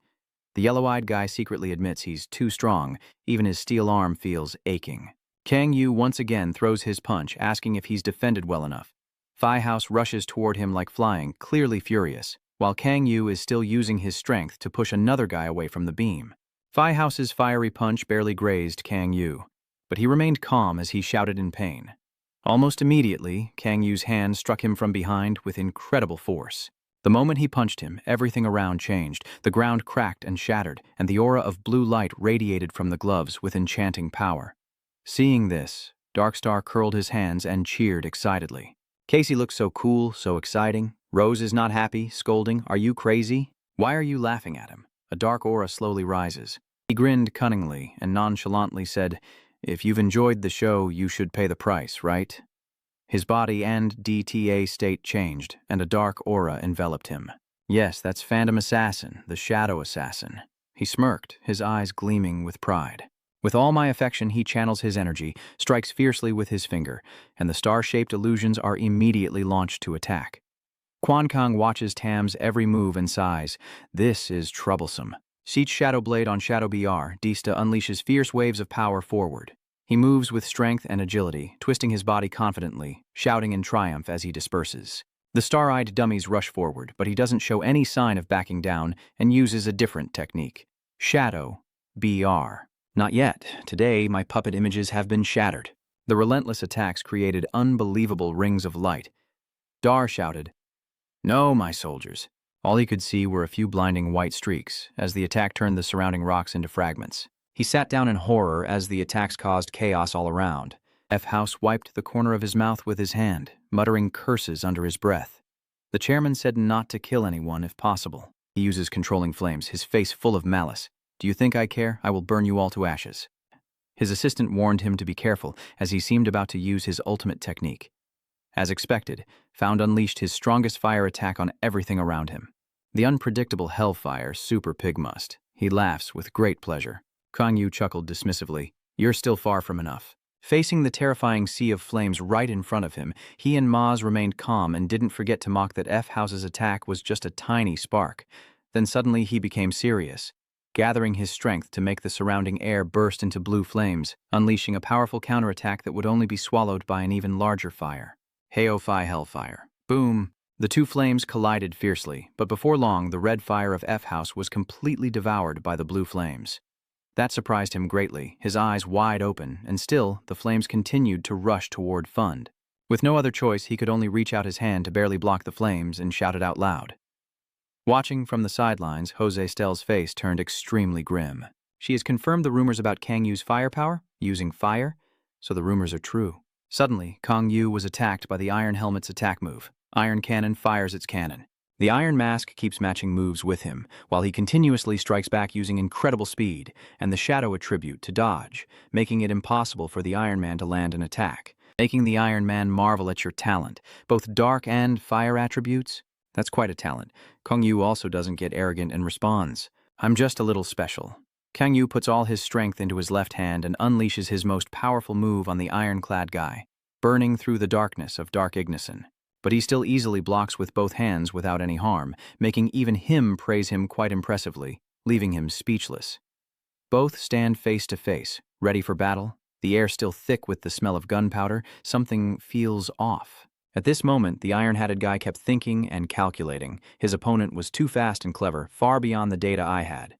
The yellow-eyed guy secretly admits he's too strong, even his steel arm feels aching. Kang Yu once again throws his punch, asking if he's defended well enough. Phi House rushes toward him like flying, clearly furious, while Kang Yu is still using his strength to push another guy away from the beam. Phi House's fiery punch barely grazed Kang Yu, but he remained calm as he shouted in pain. Almost immediately, Kang Yu's hand struck him from behind with incredible force. The moment he punched him, everything around changed. The ground cracked and shattered, and the aura of blue light radiated from the gloves with enchanting power. Seeing this, Darkstar curled his hands and cheered excitedly. Casey looks so cool, so exciting. Rose is not happy, scolding, "Are you crazy? Why are you laughing at him?" A dark aura slowly rises. He grinned cunningly and nonchalantly said, "If you've enjoyed the show, you should pay the price, right?" His body and DTA state changed, and a dark aura enveloped him. "Yes, that's Phantom Assassin, the Shadow Assassin." He smirked, his eyes gleaming with pride. With all my affection, he channels his energy, strikes fiercely with his finger, and the star-shaped illusions are immediately launched to attack. Quan Kang watches Tam's every move and sighs. This is troublesome. Each Shadow Blade on Shadow BR, Dista unleashes fierce waves of power forward. He moves with strength and agility, twisting his body confidently, shouting in triumph as he disperses. The star-eyed dummies rush forward, but he doesn't show any sign of backing down and uses a different technique. Shadow BR. Not yet. Today, my puppet images have been shattered. The relentless attacks created unbelievable rings of light. Dar shouted, "No, my soldiers." All he could see were a few blinding white streaks, as the attack turned the surrounding rocks into fragments. He sat down in horror as the attacks caused chaos all around. F. House wiped the corner of his mouth with his hand, muttering curses under his breath. The chairman said not to kill anyone if possible. He uses controlling flames, his face full of malice. "Do you think I care? I will burn you all to ashes." His assistant warned him to be careful, as he seemed about to use his ultimate technique. As expected, Found unleashed his strongest fire attack on everything around him. The unpredictable hellfire Super Pigmust. He laughs with great pleasure. Kang Yu chuckled dismissively. "You're still far from enough." Facing the terrifying sea of flames right in front of him, he and Maz remained calm and didn't forget to mock that F. House's attack was just a tiny spark. Then suddenly he became serious, gathering his strength to make the surrounding air burst into blue flames, unleashing a powerful counterattack that would only be swallowed by an even larger fire. Heophi Hellfire. Boom! The two flames collided fiercely, but before long the red fire of F. House was completely devoured by the blue flames. That surprised him greatly, his eyes wide open, and still the flames continued to rush toward Fund. With no other choice, he could only reach out his hand to barely block the flames and shout it out loud. Watching from the sidelines, Jose Stell's face turned extremely grim. She has confirmed the rumors about Kang Yu's firepower, using fire, so the rumors are true. Suddenly, Kang Yu was attacked by the Iron Helmet's attack move. Iron Cannon fires its cannon. The Iron Mask keeps matching moves with him, while he continuously strikes back using incredible speed and the Shadow attribute to dodge, making it impossible for the Iron Man to land an attack. Making the Iron Man marvel at your talent, both dark and fire attributes. That's quite a talent. Kang Yu also doesn't get arrogant and responds, "I'm just a little special." Kang Yu puts all his strength into his left hand and unleashes his most powerful move on the ironclad guy, burning through the darkness of Dark Ignition. But he still easily blocks with both hands without any harm, making even him praise him quite impressively, leaving him speechless. Both stand face to face, ready for battle, the air still thick with the smell of gunpowder. Something feels off. At this moment, the iron-hatted guy kept thinking and calculating. His opponent was too fast and clever, far beyond the data I had.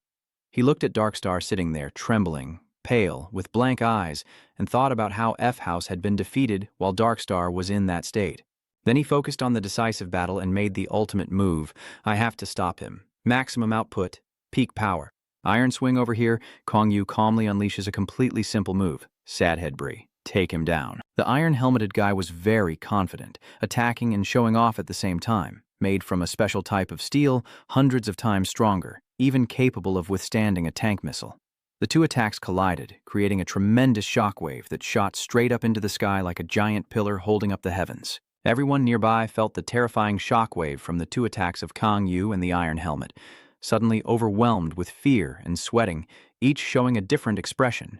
He looked at Darkstar sitting there, trembling, pale, with blank eyes, and thought about how F. House had been defeated while Darkstar was in that state. Then he focused on the decisive battle and made the ultimate move. I have to stop him. Maximum output, peak power. Iron swing over here, Kang Yu calmly unleashes a completely simple move. Sad head Bree. take him down. The iron-helmeted guy was very confident, attacking and showing off at the same time, made from a special type of steel, hundreds of times stronger, even capable of withstanding a tank missile. The two attacks collided, creating a tremendous shockwave that shot straight up into the sky like a giant pillar holding up the heavens. Everyone nearby felt the terrifying shockwave from the two attacks of Kang Yu and the Iron Helmet, suddenly overwhelmed with fear and sweating, each showing a different expression,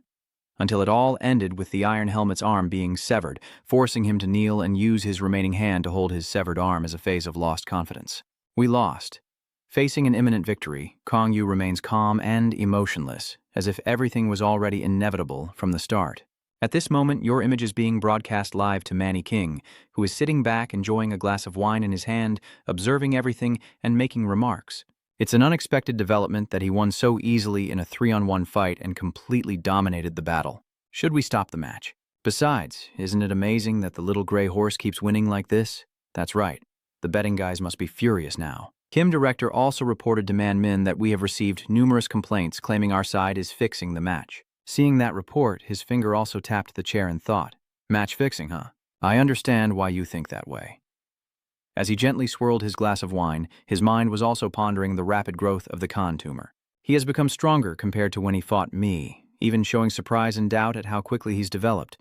until it all ended with the Iron Helmet's arm being severed, forcing him to kneel and use his remaining hand to hold his severed arm as a phase of lost confidence. We lost. Facing an imminent victory, Kang Yu remains calm and emotionless, as if everything was already inevitable from the start. At this moment, your image is being broadcast live to Manny King, who is sitting back enjoying a glass of wine in his hand, observing everything and making remarks. It's an unexpected development that he won so easily in a 3-on-1 fight and completely dominated the battle. Should we stop the match? Besides, isn't it amazing that the little gray horse keeps winning like this? That's right. The betting guys must be furious now. Kim Director also reported to Man Min that we have received numerous complaints claiming our side is fixing the match. Seeing that report, his finger also tapped the chair in thought. Match fixing, huh? I understand why you think that way. As he gently swirled his glass of wine, his mind was also pondering the rapid growth of the Khan tumor. He has become stronger compared to when he fought me, even showing surprise and doubt at how quickly he's developed.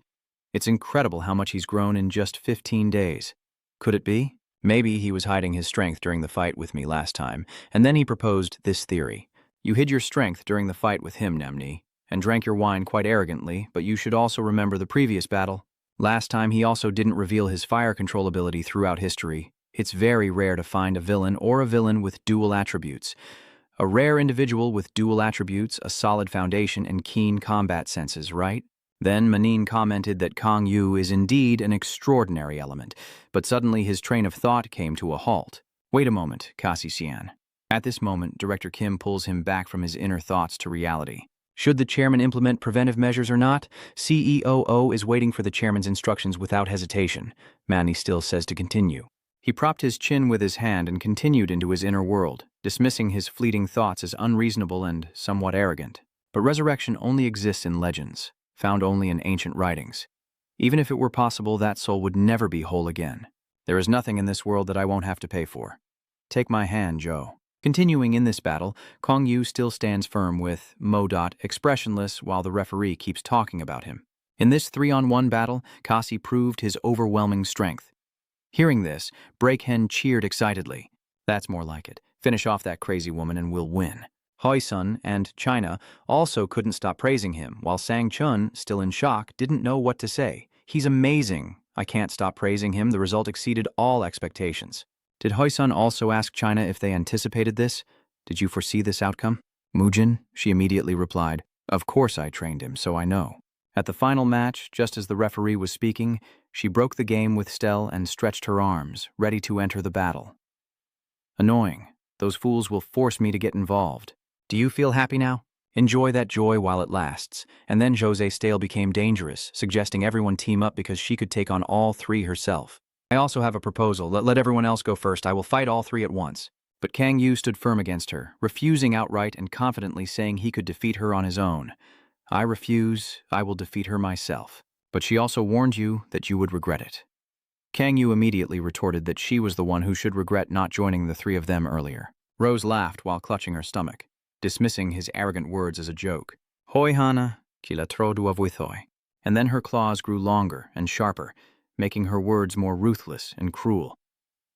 It's incredible how much he's grown in just 15 days. Could it be? Maybe he was hiding his strength during the fight with me last time, and then he proposed this theory. You hid your strength during the fight with him, Nemni, and drank your wine quite arrogantly, but you should also remember the previous battle. Last time he also didn't reveal his fire control ability throughout history. It's very rare to find a villain or a villain with dual attributes. A rare individual with dual attributes, a solid foundation, and keen combat senses, right? Then Manin commented that Kang Yu is indeed an extraordinary element, but suddenly his train of thought came to a halt. Wait a moment, Kasi Xian. At this moment, Director Kim pulls him back from his inner thoughts to reality. Should the chairman implement preventive measures or not? CEOO is waiting for the chairman's instructions without hesitation. Manny still says to continue. He propped his chin with his hand and continued into his inner world, dismissing his fleeting thoughts as unreasonable and somewhat arrogant. But resurrection only exists in legends, found only in ancient writings. Even if it were possible, that soul would never be whole again. There is nothing in this world that I won't have to pay for. Take my hand, Joe. Continuing in this battle, Kang Yu still stands firm with Modot expressionless while the referee keeps talking about him. In this 3-on-1 battle, Kasi proved his overwhelming strength. Hearing this, Breakhen cheered excitedly. That's more like it. Finish off that crazy woman and we'll win. Hoi-sun and China also couldn't stop praising him, while Sang-chun, still in shock, didn't know what to say. He's amazing. I can't stop praising him. The result exceeded all expectations. Did Hoi-sun also ask China if they anticipated this? Did you foresee this outcome? Mujin, she immediately replied. Of course I trained him, so I know. At the final match, just as the referee was speaking, she broke the game with Stell and stretched her arms, ready to enter the battle. Annoying. Those fools will force me to get involved. Do you feel happy now? Enjoy that joy while it lasts. And then Jose Stale became dangerous, suggesting everyone team up because she could take on all three herself. I also have a proposal. Let everyone else go first. I will fight all three at once. But Kang Yu stood firm against her, refusing outright and confidently saying he could defeat her on his own. I refuse. I will defeat her myself. But she also warned you that you would regret it. Kang Yu immediately retorted that she was the one who should regret not joining the three of them earlier. Rose laughed while clutching her stomach, dismissing his arrogant words as a joke. Hoi Hana, ki la tro du avuithoi. And then her claws grew longer and sharper, making her words more ruthless and cruel.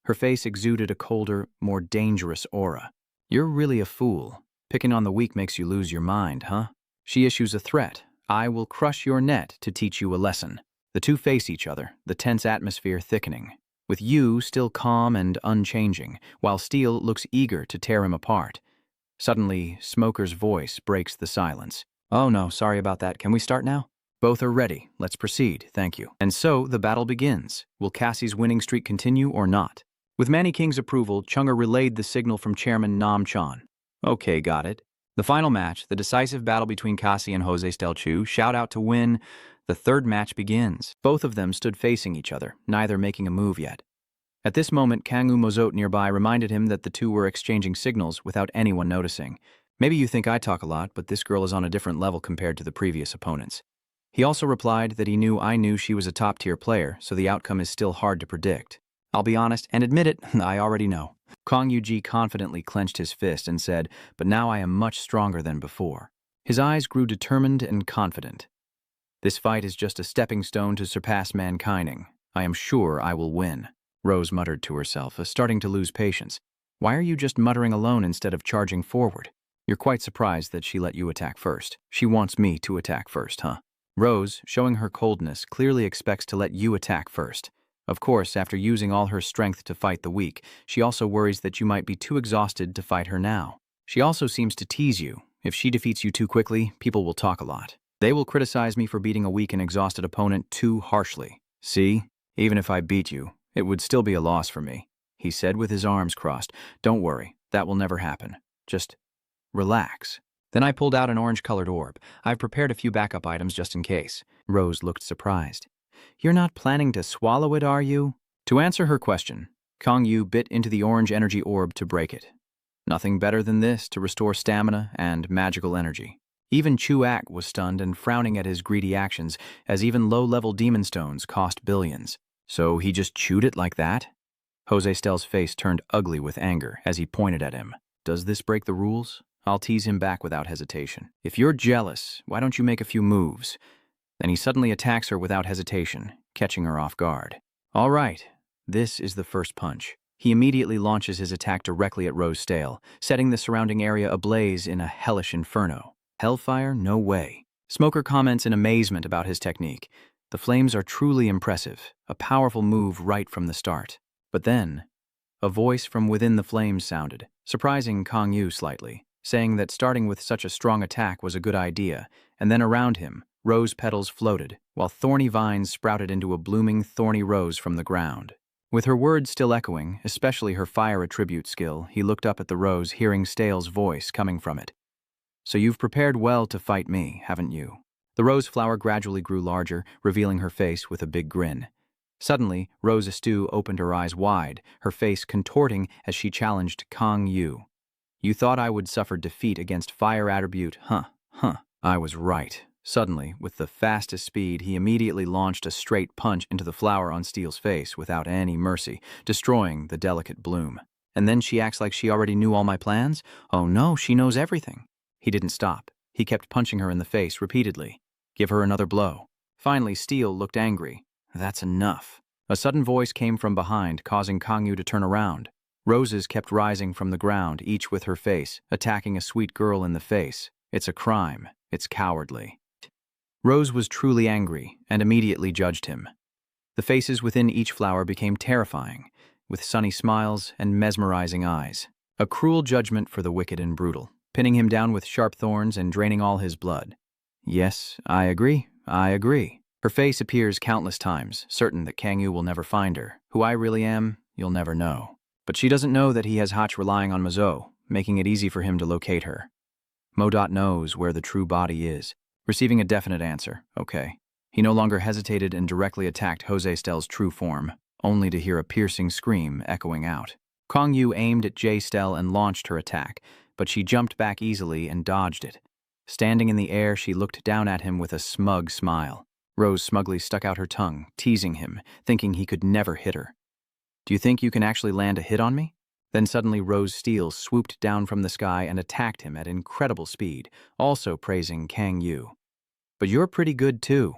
Her face exuded a colder, more dangerous aura. You're really a fool. Picking on the weak makes you lose your mind, huh? She issues a threat. I will crush your net to teach you a lesson. The two face each other, the tense atmosphere thickening, with Yu still calm and unchanging, while Steele looks eager to tear him apart. Suddenly, Smoker's voice breaks the silence. Oh no, sorry about that. Can we start now? Both are ready. Let's proceed, thank you. And so, the battle begins. Will Cassie's winning streak continue or not? With Manny King's approval, Chunga relayed the signal from Chairman Nam Chan. Okay, got it. The final match, the decisive battle between Cassie and Jose Stelchu, shout out to win. The third match begins. Both of them stood facing each other, neither making a move yet. At this moment, Kangu Mozot nearby reminded him that the two were exchanging signals without anyone noticing. Maybe you think I talk a lot, but this girl is on a different level compared to the previous opponents. He also replied that he knew I knew she was a top-tier player, so the outcome is still hard to predict. I'll be honest and admit it, I already know. Kong Yuji confidently clenched his fist and said, but now I am much stronger than before. His eyes grew determined and confident. This fight is just a stepping stone to surpass mankinding. I am sure I will win, Rose muttered to herself, starting to lose patience. Why are you just muttering alone instead of charging forward? You're quite surprised that she let you attack first. She wants me to attack first, huh? Rose, showing her coldness, clearly expects to let you attack first. Of course, after using all her strength to fight the weak, she also worries that you might be too exhausted to fight her now. She also seems to tease you. If she defeats you too quickly, people will talk a lot. They will criticize me for beating a weak and exhausted opponent too harshly. See? Even if I beat you, it would still be a loss for me, he said with his arms crossed. Don't worry, that will never happen. Just relax. Then I pulled out an orange-colored orb. I've prepared a few backup items just in case. Rose looked surprised. You're not planning to swallow it, are you? To answer her question, Kong Yu bit into the orange energy orb to break it. Nothing better than this to restore stamina and magical energy. Even Chu-Ak was stunned and frowning at his greedy actions, as even low-level demon stones cost billions. So he just chewed it like that? Jose Stel's face turned ugly with anger as he pointed at him. Does this break the rules? I'll tease him back without hesitation. If you're jealous, why don't you make a few moves? Then he suddenly attacks her without hesitation, catching her off guard. All right, this is the first punch. He immediately launches his attack directly at Rose Stale, setting the surrounding area ablaze in a hellish inferno. Hellfire? No way. Smoker comments in amazement about his technique. The flames are truly impressive, a powerful move right from the start. But then, a voice from within the flames sounded, surprising Kong Yu slightly, saying that starting with such a strong attack was a good idea, and then around him, rose petals floated, while thorny vines sprouted into a blooming thorny rose from the ground. With her words still echoing, especially her fire attribute skill, he looked up at the rose, hearing Stale's voice coming from it. So you've prepared well to fight me, haven't you? The rose flower gradually grew larger, revealing her face with a big grin. Suddenly, Rose Astu opened her eyes wide, her face contorting as she challenged Kong Yu. You thought I would suffer defeat against fire attribute, huh? I was right. Suddenly, with the fastest speed, he immediately launched a straight punch into the flower on Steel's face without any mercy, destroying the delicate bloom. And then she acts like she already knew all my plans? Oh no, she knows everything. He didn't stop. He kept punching her in the face repeatedly. Give her another blow. Finally, Steel looked angry. That's enough. A sudden voice came from behind, causing Kong Yu to turn around. Roses kept rising from the ground, each with her face, attacking a sweet girl in the face. It's a crime. It's cowardly. Rose was truly angry and immediately judged him. The faces within each flower became terrifying, with sunny smiles and mesmerizing eyes. A cruel judgment for the wicked and brutal, pinning him down with sharp thorns and draining all his blood. Yes, I agree. Her face appears countless times, certain that Kang Yu will never find her. Who I really am, you'll never know. But she doesn't know that he has Hach relying on Mazo, making it easy for him to locate her. Modot knows where the true body is, receiving a definite answer. Okay. He no longer hesitated and directly attacked Jose Stel's true form, only to hear a piercing scream echoing out. Kong Yu aimed at J Stel and launched her attack, but she jumped back easily and dodged it. Standing in the air, she looked down at him with a smug smile. Rose smugly stuck out her tongue, teasing him, thinking he could never hit her. Do you think you can actually land a hit on me? Then suddenly Rose Steel swooped down from the sky and attacked him at incredible speed, also praising Kang Yu. But you're pretty good too.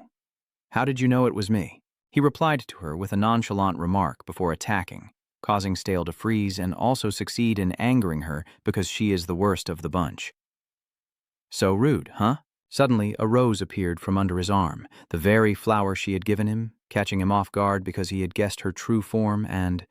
How did you know it was me? He replied to her with a nonchalant remark before attacking, causing Stale to freeze and also succeed in angering her because she is the worst of the bunch. So rude, huh? Suddenly, a rose appeared from under his arm, the very flower she had given him, catching him off guard because he had guessed her true form and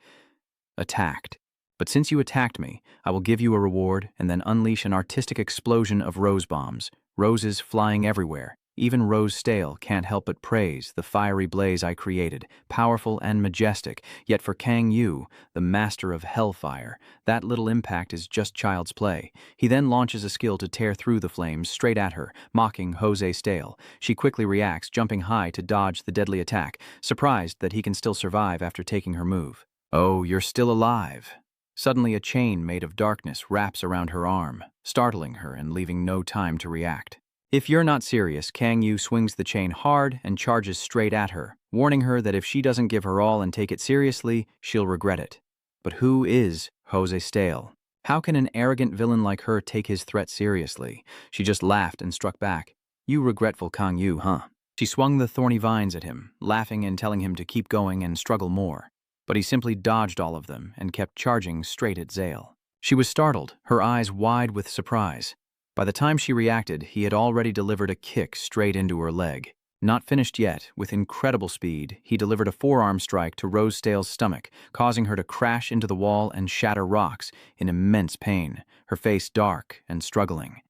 attacked. But since you attacked me, I will give you a reward and then unleash an artistic explosion of rose bombs, roses flying everywhere. Even Rose Stale can't help but praise the fiery blaze I created, powerful and majestic, yet for Kang Yu, the master of hellfire, that little impact is just child's play. He then launches a skill to tear through the flames straight at her, mocking Jose Stale. She quickly reacts, jumping high to dodge the deadly attack, surprised that he can still survive after taking her move. Oh, you're still alive. Suddenly a chain made of darkness wraps around her arm, startling her and leaving no time to react. If you're not serious, Kang Yu swings the chain hard and charges straight at her, warning her that if she doesn't give her all and take it seriously, she'll regret it. But who is Jose Stale? How can an arrogant villain like her take his threat seriously? She just laughed and struck back. You regretful Kang Yu, huh? She swung the thorny vines at him, laughing and telling him to keep going and struggle more. But he simply dodged all of them and kept charging straight at Zale. She was startled, her eyes wide with surprise. By the time she reacted, he had already delivered a kick straight into her leg. Not finished yet, with incredible speed, he delivered a forearm strike to Rose Stale's stomach, causing her to crash into the wall and shatter rocks in immense pain, her face dark and struggling.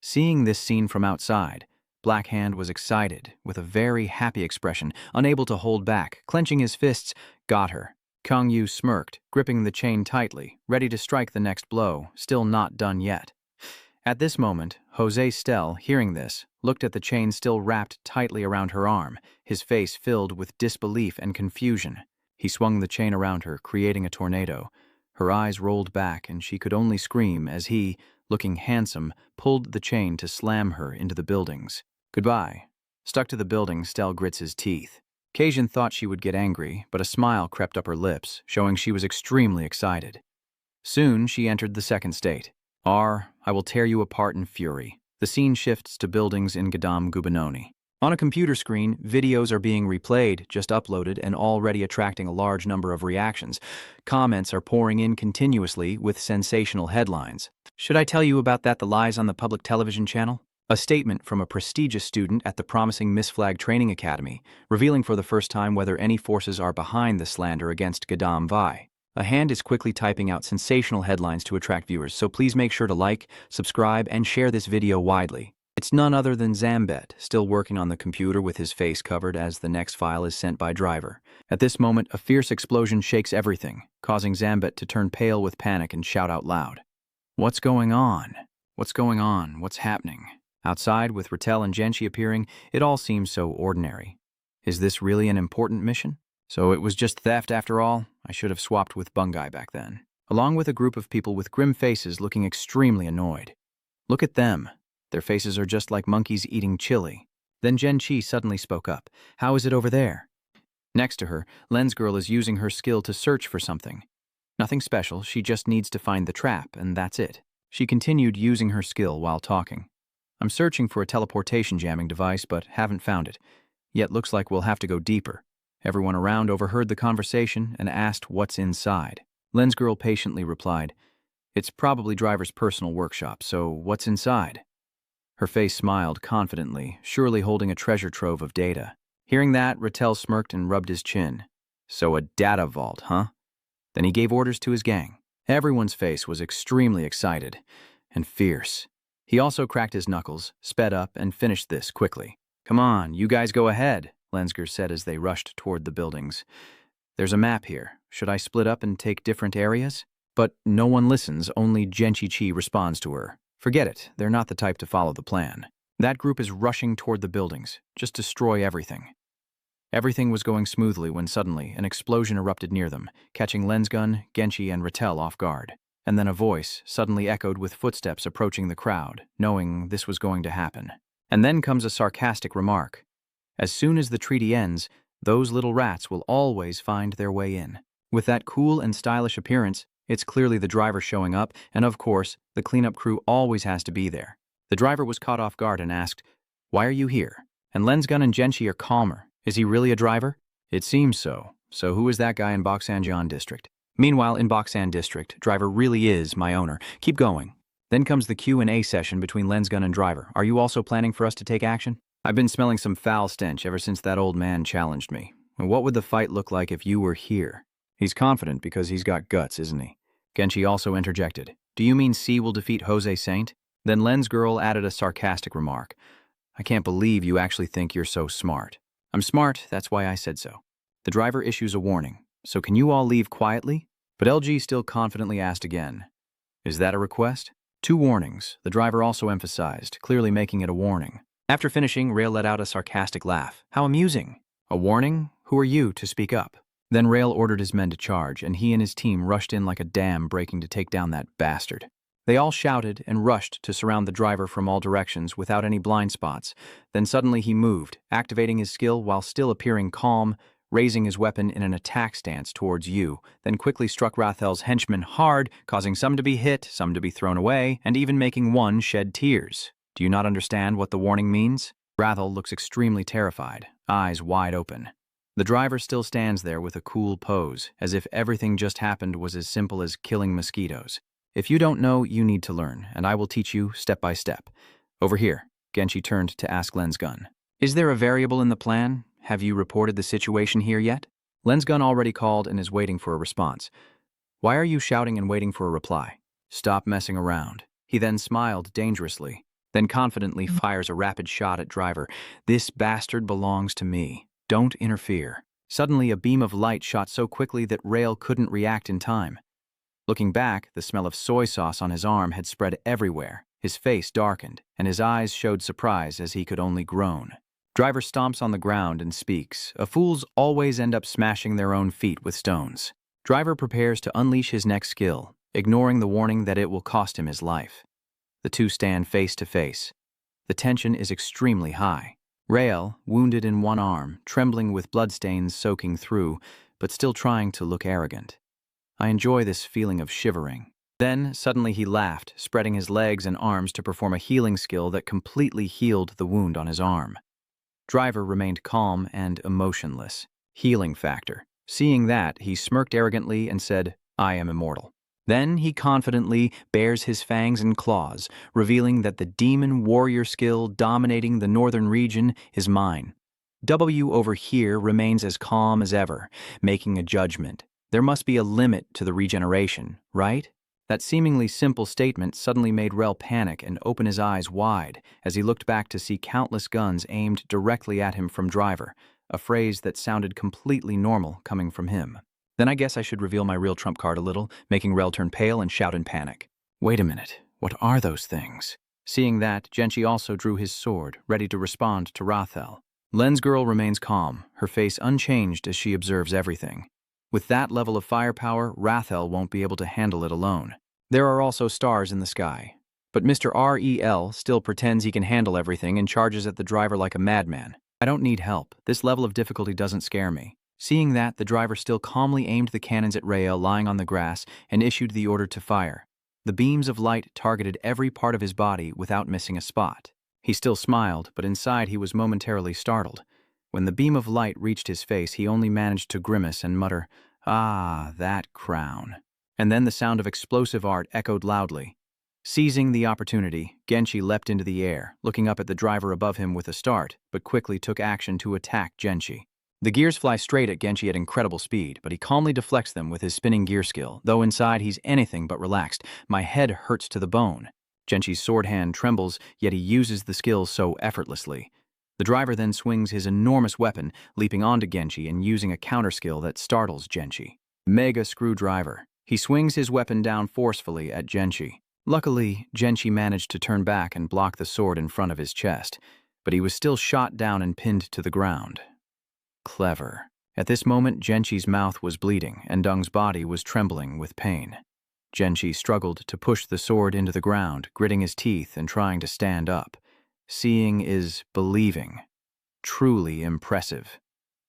Seeing this scene from outside, Black Hand was excited, with a very happy expression, unable to hold back, clenching his fists. Got her. Kang Yu smirked, gripping the chain tightly, ready to strike the next blow, still not done yet. At this moment, Jose Stell, hearing this, looked at the chain still wrapped tightly around her arm, his face filled with disbelief and confusion. He swung the chain around her, creating a tornado. Her eyes rolled back, and she could only scream as he, looking handsome, pulled the chain to slam her into the buildings. Goodbye. Stuck to the building, Stell grits his teeth. Kajin thought she would get angry, but a smile crept up her lips, showing she was extremely excited. Soon she entered the second state. I will tear you apart in fury. The scene shifts to buildings in Gadam Gubanoni. On a computer screen, videos are being replayed, just uploaded, and already attracting a large number of reactions. Comments are pouring in continuously with sensational headlines. Should I tell you about the lies on the public television channel? A statement from a prestigious student at the promising Miss Flag Training Academy, revealing for the first time whether any forces are behind the slander against Gadam Vi. A hand is quickly typing out sensational headlines to attract viewers, so please make sure to like, subscribe, and share this video widely. It's none other than Zambet, still working on the computer with his face covered as the next file is sent by driver. At this moment, a fierce explosion shakes everything, causing Zambet to turn pale with panic and shout out loud. What's going on? What's going on? What's happening? Outside, with Rattel and Genshi appearing, it all seems so ordinary. Is this really an important mission? So it was just theft after all? I should have swapped with Bungai back then. Along with a group of people with grim faces looking extremely annoyed. Look at them. Their faces are just like monkeys eating chili. Then Genshi suddenly spoke up. How is it over there? Next to her, Lens Girl is using her skill to search for something. Nothing special, she just needs to find the trap, and that's it. She continued using her skill while talking. I'm searching for a teleportation jamming device, but haven't found it. Yet looks like we'll have to go deeper. Everyone around overheard the conversation and asked what's inside. Lens Girl patiently replied, It's probably Driver's personal workshop, so what's inside? Her face smiled confidently, surely holding a treasure trove of data. Hearing that, Rattel smirked and rubbed his chin. So a data vault, huh? Then he gave orders to his gang. Everyone's face was extremely excited and fierce. He also cracked his knuckles, sped up, and finished this quickly. Come on, you guys go ahead, Lensger said as they rushed toward the buildings. There's a map here. Should I split up and take different areas? But no one listens, only Genchi-Chi responds to her. Forget it, they're not the type to follow the plan. That group is rushing toward the buildings. Just destroy everything. Everything was going smoothly when suddenly an explosion erupted near them, catching Lensgun, Genshi, and Rattel off guard. And then a voice suddenly echoed with footsteps approaching the crowd, knowing this was going to happen. And then comes a sarcastic remark. As soon as the treaty ends, those little rats will always find their way in. With that cool and stylish appearance, it's clearly the driver showing up, and of course, the cleanup crew always has to be there. The driver was caught off guard and asked, Why are you here? And Lensgun and Genshi are calmer. Is he really a driver? It seems so. So who is that guy in Boksanjan District? Meanwhile, in Boksan District, driver really is my owner. Keep going. Then comes the Q&A session between Lensgun and driver. Are you also planning for us to take action? I've been smelling some foul stench ever since that old man challenged me. What would the fight look like if you were here? He's confident because he's got guts, isn't he? Genshi also interjected. Do you mean C will defeat Jose Saint? Then Lens Girl added a sarcastic remark. I can't believe you actually think you're so smart. I'm smart, that's why I said so. The driver issues a warning. So can you all leave quietly? But LG still confidently asked again. Is that a request? 2 warnings, the driver also emphasized, clearly making it a warning. After finishing, Rail let out a sarcastic laugh. How amusing. A warning? Who are you to speak up? Then Rail ordered his men to charge, and he and his team rushed in like a dam breaking to take down that bastard. They all shouted and rushed to surround the driver from all directions without any blind spots. Then suddenly he moved, activating his skill while still appearing calm, raising his weapon in an attack stance towards you, then quickly struck Rathel's henchmen hard, causing some to be hit, some to be thrown away, and even making one shed tears. Do you not understand what the warning means? Rathel looks extremely terrified, eyes wide open. The driver still stands there with a cool pose, as if everything just happened was as simple as killing mosquitoes. If you don't know, you need to learn, and I will teach you step by step. Over here, Genshi turned to ask Lensgun. Is there a variable in the plan? Have you reported the situation here yet? Lensgun already called and is waiting for a response. Why are you shouting and waiting for a reply? Stop messing around. He then smiled dangerously, then confidently fires a rapid shot at driver. This bastard belongs to me. Don't interfere. Suddenly, a beam of light shot so quickly that Rail couldn't react in time. Looking back, the smell of soy sauce on his arm had spread everywhere. His face darkened, and his eyes showed surprise as he could only groan. Driver stomps on the ground and speaks. Fools always end up smashing their own feet with stones. Driver prepares to unleash his next skill, ignoring the warning that it will cost him his life. The two stand face to face. The tension is extremely high. Rael, wounded in one arm, trembling with bloodstains soaking through, but still trying to look arrogant. I enjoy this feeling of shivering. Then, suddenly he laughed, spreading his legs and arms to perform a healing skill that completely healed the wound on his arm. Driver remained calm and emotionless. Healing factor. Seeing that, he smirked arrogantly and said, I am immortal. Then he confidently bares his fangs and claws, revealing that the demon warrior skill dominating the northern region is mine. W over here remains as calm as ever, making a judgment. There must be a limit to the regeneration, right? That seemingly simple statement suddenly made Rel panic and open his eyes wide as he looked back to see countless guns aimed directly at him from Driver, a phrase that sounded completely normal coming from him. Then I guess I should reveal my real trump card a little, making Rel turn pale and shout in panic. Wait a minute, what are those things? Seeing that, Genshi also drew his sword, ready to respond to Rathel. Lensgirl remains calm, her face unchanged as she observes everything. With that level of firepower, Rathel won't be able to handle it alone. There are also stars in the sky. But Mr. Rel still pretends he can handle everything and charges at the driver like a madman. I don't need help. This level of difficulty doesn't scare me. Seeing that, the driver still calmly aimed the cannons at Rael lying on the grass and issued the order to fire. The beams of light targeted every part of his body without missing a spot. He still smiled, but inside he was momentarily startled. When the beam of light reached his face, he only managed to grimace and mutter, "Ah, that crown." And then the sound of explosive art echoed loudly. Seizing the opportunity, Genshi leapt into the air, looking up at the driver above him with a start, but quickly took action to attack Genshi. The gears fly straight at Genshi at incredible speed, but he calmly deflects them with his spinning gear skill, though inside he's anything but relaxed. My head hurts to the bone. Genshi's sword hand trembles, yet he uses the skill so effortlessly. The driver then swings his enormous weapon, leaping onto Genshi and using a counter skill that startles Genshi. Mega Screwdriver. He swings his weapon down forcefully at Genshi. Luckily, Genshi managed to turn back and block the sword in front of his chest, but he was still shot down and pinned to the ground. Clever. At this moment, Genshi's mouth was bleeding, and Dung's body was trembling with pain. Genshi struggled to push the sword into the ground, gritting his teeth and trying to stand up. Seeing is believing. Truly impressive.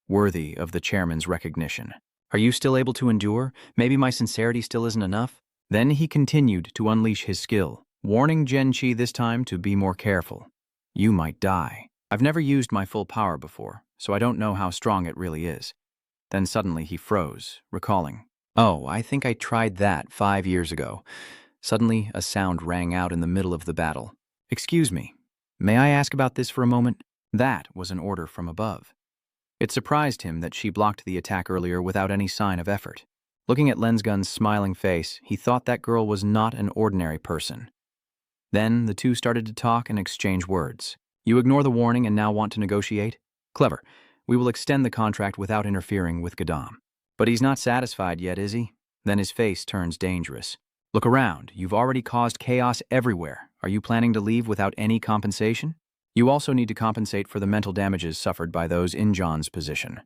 Worthy of the chairman's recognition. Are you still able to endure? Maybe my sincerity still isn't enough? Then he continued to unleash his skill, warning Genshi this time to be more careful. You might die. I've never used my full power before, so I don't know how strong it really is. Then suddenly he froze, recalling, "Oh, I think I tried that 5 years ago." Suddenly, a sound rang out in the middle of the battle. "Excuse me, may I ask about this for a moment?" That was an order from above. It surprised him that she blocked the attack earlier without any sign of effort. Looking at Lensgun's smiling face, he thought that girl was not an ordinary person. Then the two started to talk and exchange words. "You ignore the warning and now want to negotiate? Clever. We will extend the contract without interfering with Gadam." But he's not satisfied yet, is he? Then his face turns dangerous. "Look around. You've already caused chaos everywhere. Are you planning to leave without any compensation? You also need to compensate for the mental damages suffered by those in John's position."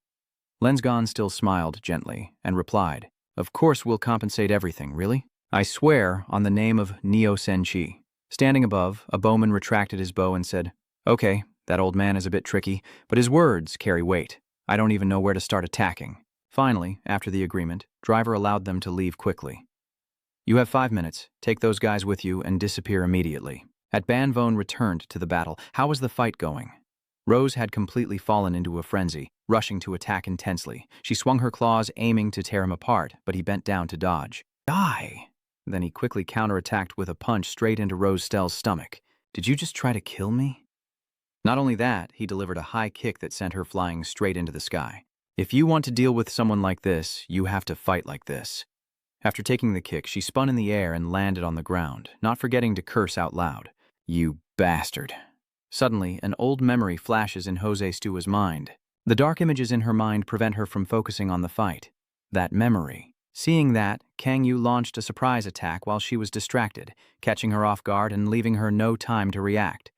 Lensgun still smiled gently and replied, "Of course we'll compensate everything, really? I swear on the name of Neo Senshi. Standing above, a bowman retracted his bow and said, Okay, that old man is a bit tricky, but his words carry weight. I don't even know where to start attacking. Finally, after the agreement, Driver allowed them to leave quickly. You have 5 minutes. Take those guys with you and disappear immediately. At Banvone returned to the battle. How was the fight going? Rose had completely fallen into a frenzy, rushing to attack intensely. She swung her claws, aiming to tear him apart, but he bent down to dodge. Die! Then he quickly counterattacked with a punch straight into Rose Stell's stomach. Did you just try to kill me? Not only that, he delivered a high kick that sent her flying straight into the sky. If you want to deal with someone like this, you have to fight like this. After taking the kick, she spun in the air and landed on the ground, not forgetting to curse out loud. You bastard. Suddenly, an old memory flashes in Jose Stua's mind. The dark images in her mind prevent her from focusing on the fight. That memory. Seeing that, Kang Yu launched a surprise attack while she was distracted, catching her off guard and leaving her no time to react.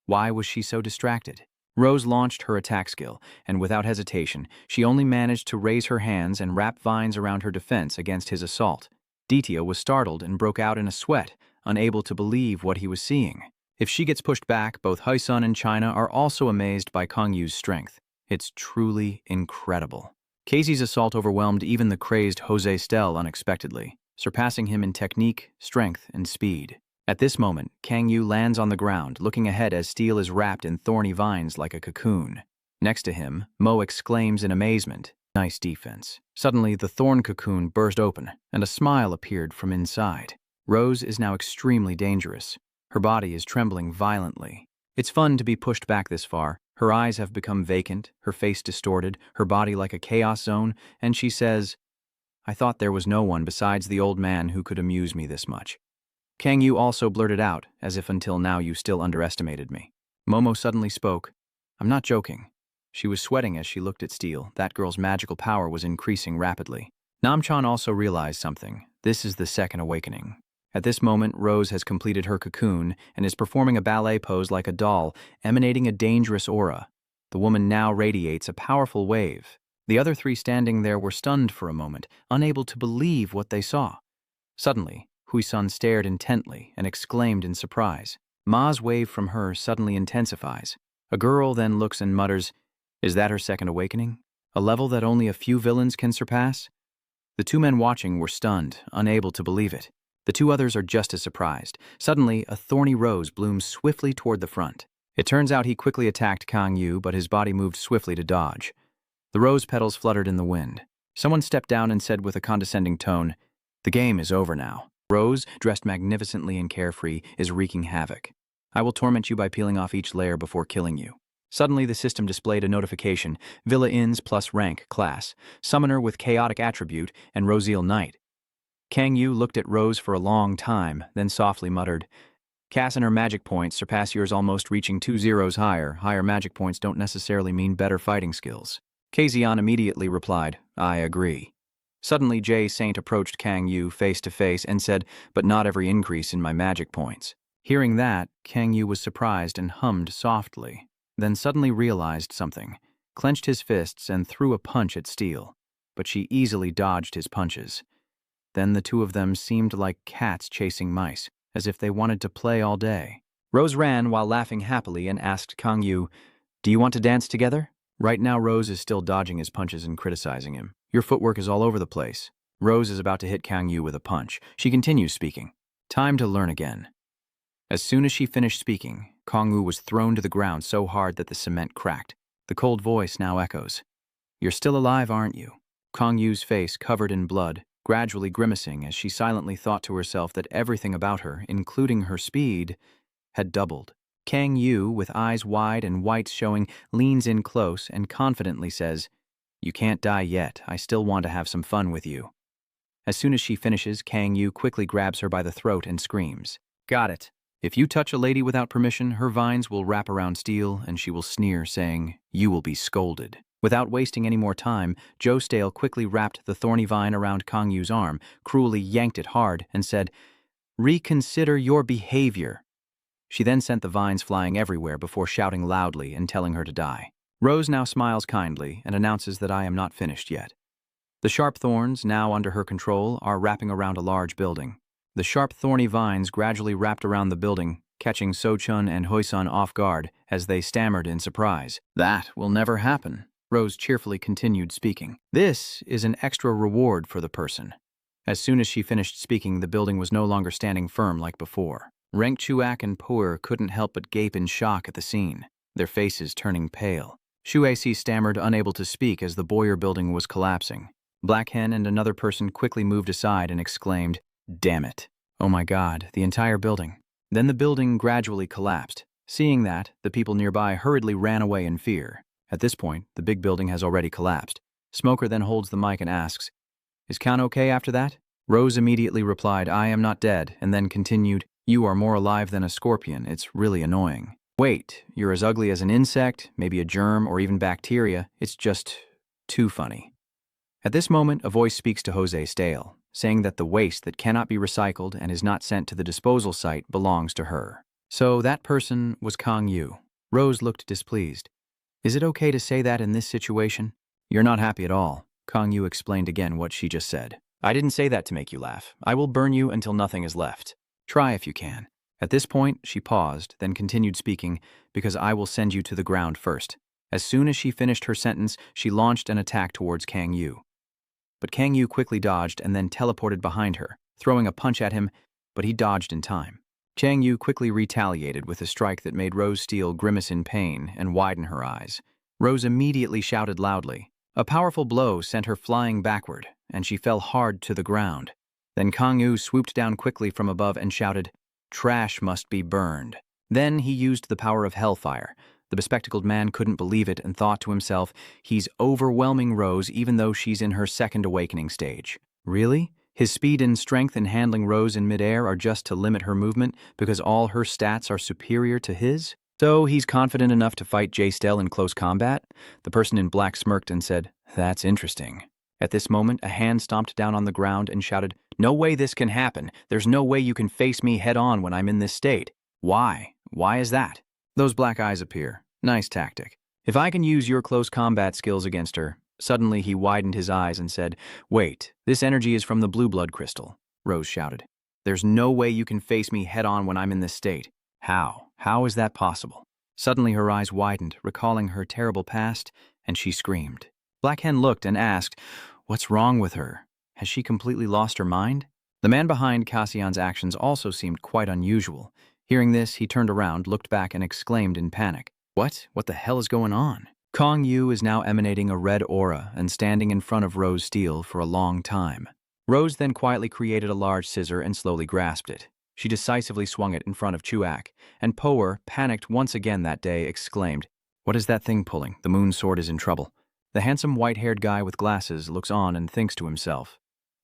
Why was she so distracted? Rose launched her attack skill, and without hesitation, she only managed to raise her hands and wrap vines around her defense against his assault. Ditya was startled and broke out in a sweat, unable to believe what he was seeing. If she gets pushed back, both Haisun and China are also amazed by Kang Yu's strength. It's truly incredible. Casey's assault overwhelmed even the crazed Jose Stell unexpectedly, surpassing him in technique, strength, and speed. At this moment, Kang Yu lands on the ground, looking ahead as steel is wrapped in thorny vines like a cocoon. Next to him, Mo exclaims in amazement, "Nice defense." Suddenly, the thorn cocoon burst open, and a smile appeared from inside. Rose is now extremely dangerous. Her body is trembling violently. It's fun to be pushed back this far. Her eyes have become vacant, her face distorted, her body like a chaos zone, and she says, I thought there was no one besides the old man who could amuse me this much. Kang Yu also blurted out, as if until now you still underestimated me. Momo suddenly spoke. I'm not joking. She was sweating as she looked at Steel. That girl's magical power was increasing rapidly. Namchan also realized something. This is the second awakening. At this moment, Rose has completed her cocoon and is performing a ballet pose like a doll, emanating a dangerous aura. The woman now radiates a powerful wave. The other three standing there were stunned for a moment, unable to believe what they saw. Suddenly, Huisun stared intently and exclaimed in surprise. Ma's wave from her suddenly intensifies. A girl then looks and mutters, Is that her second awakening? A level that only a few villains can surpass? The two men watching were stunned, unable to believe it. The two others are just as surprised. Suddenly, a thorny rose blooms swiftly toward the front. It turns out he quickly attacked Kang Yu, but his body moved swiftly to dodge. The rose petals fluttered in the wind. Someone stepped down and said with a condescending tone, The game is over now. Rose, dressed magnificently and carefree, is wreaking havoc. I will torment you by peeling off each layer before killing you. Suddenly, the system displayed a notification, Villa Inns plus rank, class, Summoner with chaotic attribute, and Rosiel Knight. Kang Yu looked at Rose for a long time, then softly muttered, Cass and her magic points surpass yours, almost reaching 2 zeros higher. Higher magic points don't necessarily mean better fighting skills. Kazian immediately replied, I agree. Suddenly, Jay Saint approached Kang Yu face to face and said, But not every increase in my magic points. Hearing that, Kang Yu was surprised and hummed softly, then suddenly realized something, clenched his fists and threw a punch at Steel, but she easily dodged his punches. Then the two of them seemed like cats chasing mice, as if they wanted to play all day. Rose ran while laughing happily and asked Kang Yu, Do you want to dance together? Right now, Rose is still dodging his punches and criticizing him. Your footwork is all over the place. Rose is about to hit Kang Yu with a punch. She continues speaking. Time to learn again. As soon as she finished speaking, Kang Yu was thrown to the ground so hard that the cement cracked. The cold voice now echoes. You're still alive, aren't you? Kang Yu's face covered in blood, gradually grimacing as she silently thought to herself that everything about her, including her speed, had doubled. Kang Yu, with eyes wide and whites showing, leans in close and confidently says, You can't die yet. I still want to have some fun with you. As soon as she finishes, Kang Yu quickly grabs her by the throat and screams, Got it. If you touch a lady without permission, her vines will wrap around Steel and she will sneer, saying, You will be scolded. Without wasting any more time, Joe Stale quickly wrapped the thorny vine around Kang Yu's arm, cruelly yanked it hard, and said, Reconsider your behavior. She then sent the vines flying everywhere before shouting loudly and telling her to die. Rose now smiles kindly and announces that I am not finished yet. The sharp thorns, now under her control, are wrapping around a large building. The sharp, thorny vines gradually wrapped around the building, catching So-chun and Hoi-sun off guard as they stammered in surprise. "That will never happen," Rose cheerfully continued speaking. "This is an extra reward for the person." As soon as she finished speaking, the building was no longer standing firm like before. Renk Chuak and Puer couldn't help but gape in shock at the scene, their faces turning pale. Shuesi stammered, unable to speak as the Boyer building was collapsing. Black Hen and another person quickly moved aside and exclaimed, "Damn it. Oh my God, the entire building." Then the building gradually collapsed. Seeing that, the people nearby hurriedly ran away in fear. At this point, the big building has already collapsed. Smoker then holds the mic and asks, "Is Khan okay after that?" Rose immediately replied, "I am not dead," and then continued, "You are more alive than a scorpion. It's really annoying." "Wait, you're as ugly as an insect, maybe a germ, or even bacteria. It's just too funny." At this moment, a voice speaks to Jose Stale, saying that the waste that cannot be recycled and is not sent to the disposal site belongs to her. So that person was Kang Yu. Rose looked displeased. "Is it okay to say that in this situation?" "You're not happy at all." Kang Yu explained again what she just said. "I didn't say that to make you laugh. I will burn you until nothing is left. Try if you can." At this point, she paused, then continued speaking, "Because I will send you to the ground first." As soon as she finished her sentence, she launched an attack towards Kang Yu. But Kang Yu quickly dodged and then teleported behind her, throwing a punch at him, but he dodged in time. Kang Yu quickly retaliated with a strike that made Rose Steele grimace in pain and widen her eyes. Rose immediately shouted loudly. A powerful blow sent her flying backward, and she fell hard to the ground. Then Kang Yu swooped down quickly from above and shouted, "Trash must be burned." Then he used the power of hellfire. The bespectacled man couldn't believe it and thought to himself, "He's overwhelming Rose even though she's in her second awakening stage." Really? His speed and strength in handling Rose in midair are just to limit her movement because all her stats are superior to his? So he's confident enough to fight Jay Stell in close combat? The person in black smirked and said, "That's interesting." At this moment, a hand stomped down on the ground and shouted, "No way this can happen. There's no way you can face me head on when I'm in this state." "Why? Why is that?" Those black eyes appear. Nice tactic. "If I can use your close combat skills against her." Suddenly he widened his eyes and said, "Wait, this energy is from the blue blood crystal," Rose shouted. "There's no way you can face me head on when I'm in this state." "How? How is that possible?" Suddenly her eyes widened, recalling her terrible past, and she screamed. Black Hen looked and asked, "What's wrong with her? Has she completely lost her mind?" The man behind Cassian's actions also seemed quite unusual. Hearing this, he turned around, looked back, and exclaimed in panic, What the hell is going on?" Kang Yu is now emanating a red aura and standing in front of Rose Steele for a long time. Rose then quietly created a large scissor and slowly grasped it. She decisively swung it in front of Chuak, and Poer, panicked once again that day, exclaimed, "What is that thing pulling? The moon sword is in trouble." The handsome white-haired guy with glasses looks on and thinks to himself,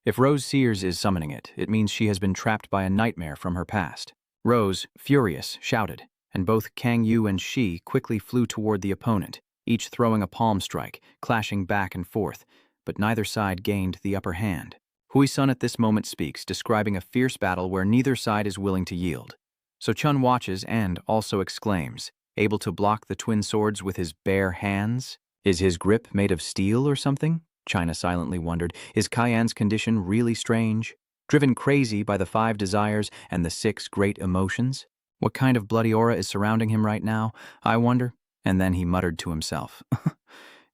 if Rose Sears is summoning it, it means she has been trapped by a nightmare from her past. Rose, furious, shouted, and both Kang Yu and she quickly flew toward the opponent, each throwing a palm strike, clashing back and forth, but neither side gained the upper hand. Hui-sun at this moment speaks, describing a fierce battle where neither side is willing to yield. So Chun watches and also exclaims, able to block the twin swords with his bare hands? Is his grip made of steel or something? China silently wondered, is Cayenne's condition really strange? Driven crazy by the 5 desires and the 6 great emotions? What kind of bloody aura is surrounding him right now, I wonder? And then he muttered to himself,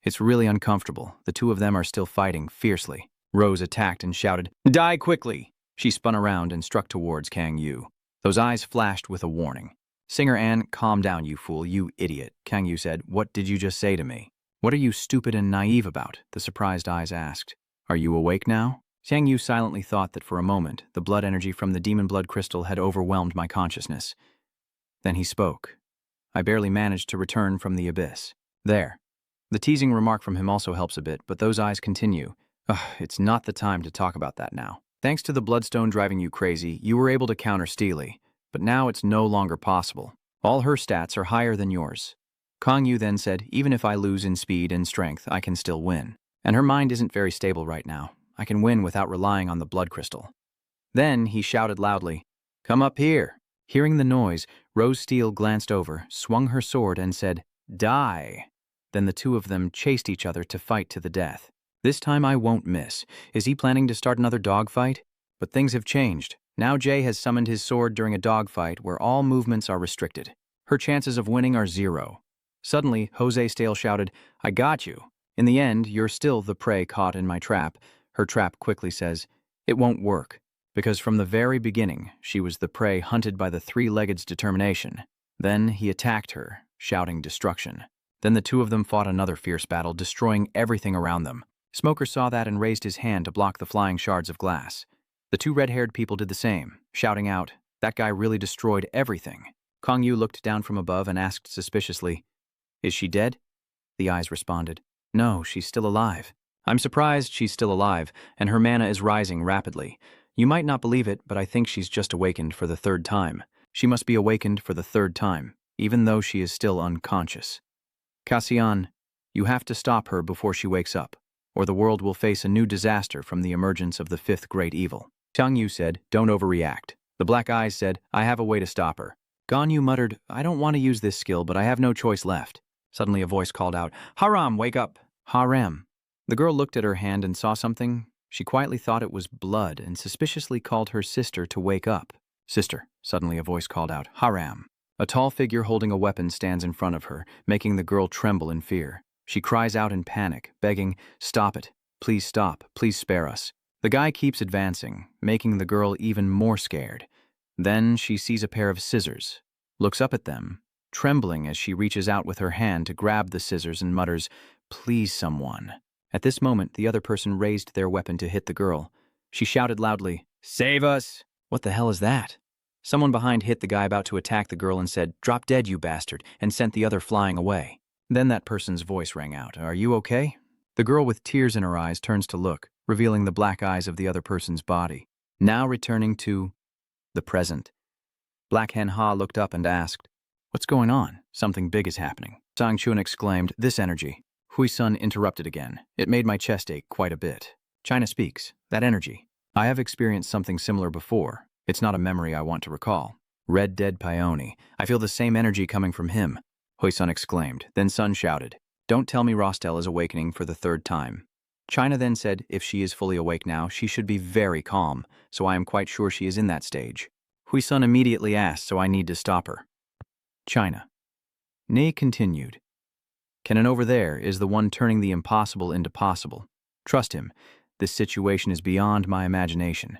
It's really uncomfortable. The two of them are still fighting fiercely. Rose attacked and shouted, "Die quickly!" She spun around and struck towards Kang Yu. Those eyes flashed with a warning. "Singer Ann, calm down, you fool, you idiot," Kang Yu said. "What did you just say to me?" "What are you stupid and naive about?" the surprised eyes asked. "Are you awake now?" Kang Yu silently thought that for a moment, the blood energy from the demon blood crystal had overwhelmed my consciousness. Then he spoke. I barely managed to return from the abyss. There. The teasing remark from him also helps a bit, but those eyes continue. It's not the time to talk about that now. Thanks to the bloodstone driving you crazy, you were able to counter Steely, but now it's no longer possible. All her stats are higher than yours. Kang Yu then said, even if I lose in speed and strength, I can still win. And her mind isn't very stable right now. I can win without relying on the blood crystal. Then he shouted loudly, "Come up here." Hearing the noise, Rose Steele glanced over, swung her sword, and said, "Die." Then the two of them chased each other to fight to the death. This time I won't miss. Is he planning to start another dogfight? But things have changed. Now Jay has summoned his sword during a dogfight where all movements are restricted. Her chances of winning are 0. Suddenly, Jose Stale shouted, "I got you. In the end, you're still the prey caught in my trap." Her trap quickly says, "It won't work," because from the very beginning, she was the prey hunted by the three-legged's determination. Then he attacked her, shouting destruction. Then the two of them fought another fierce battle, destroying everything around them. Smoker saw that and raised his hand to block the flying shards of glass. The two red-haired people did the same, shouting out, "That guy really destroyed everything." Kong Yu looked down from above and asked suspiciously, "Is she dead?" The eyes responded, "No, she's still alive." "I'm surprised she's still alive, and her mana is rising rapidly. You might not believe it, but I think she's just awakened for the 3rd time. She must be awakened for the 3rd time, even though she is still unconscious. Cassian, you have to stop her before she wakes up, or the world will face a new disaster from the emergence of the 5th great evil." Tang Yu said, "Don't overreact." The black eyes said, "I have a way to stop her." Gan Yu muttered, "I don't want to use this skill, but I have no choice left." Suddenly a voice called out, "Haram, wake up!" Haram. The girl looked at her hand and saw something. She quietly thought it was blood and suspiciously called her sister to wake up. "Sister," suddenly a voice called out, "Haram." A tall figure holding a weapon stands in front of her, making the girl tremble in fear. She cries out in panic, begging, "Stop it. Please stop. Please spare us." The guy keeps advancing, making the girl even more scared. Then she sees a pair of scissors, looks up at them, trembling as she reaches out with her hand to grab the scissors and mutters, "Please, someone." At this moment, the other person raised their weapon to hit the girl. She shouted loudly, "Save us!" "What the hell is that?" Someone behind hit the guy about to attack the girl and said, "Drop dead, you bastard," and sent the other flying away. Then that person's voice rang out, "Are you okay?" The girl with tears in her eyes turns to look, revealing the black eyes of the other person's body. Now returning to the present. Black Hen Ha looked up and asked, "What's going on?" "Something big is happening." Sang Chun exclaimed, "This energy." Hui Sun interrupted again. "It made my chest ache quite a bit." China speaks, "That energy. I have experienced something similar before. It's not a memory I want to recall." "Red Dead Peony. I feel the same energy coming from him," Hui Sun exclaimed. Then Sun shouted, "Don't tell me Rostel is awakening for the 3rd time." China then said, "If she is fully awake now, she should be very calm, so I am quite sure she is in that stage." Hui Sun immediately asked, "So I need to stop her." China. Nay continued, "Kenan over there is the one turning the impossible into possible. Trust him. This situation is beyond my imagination."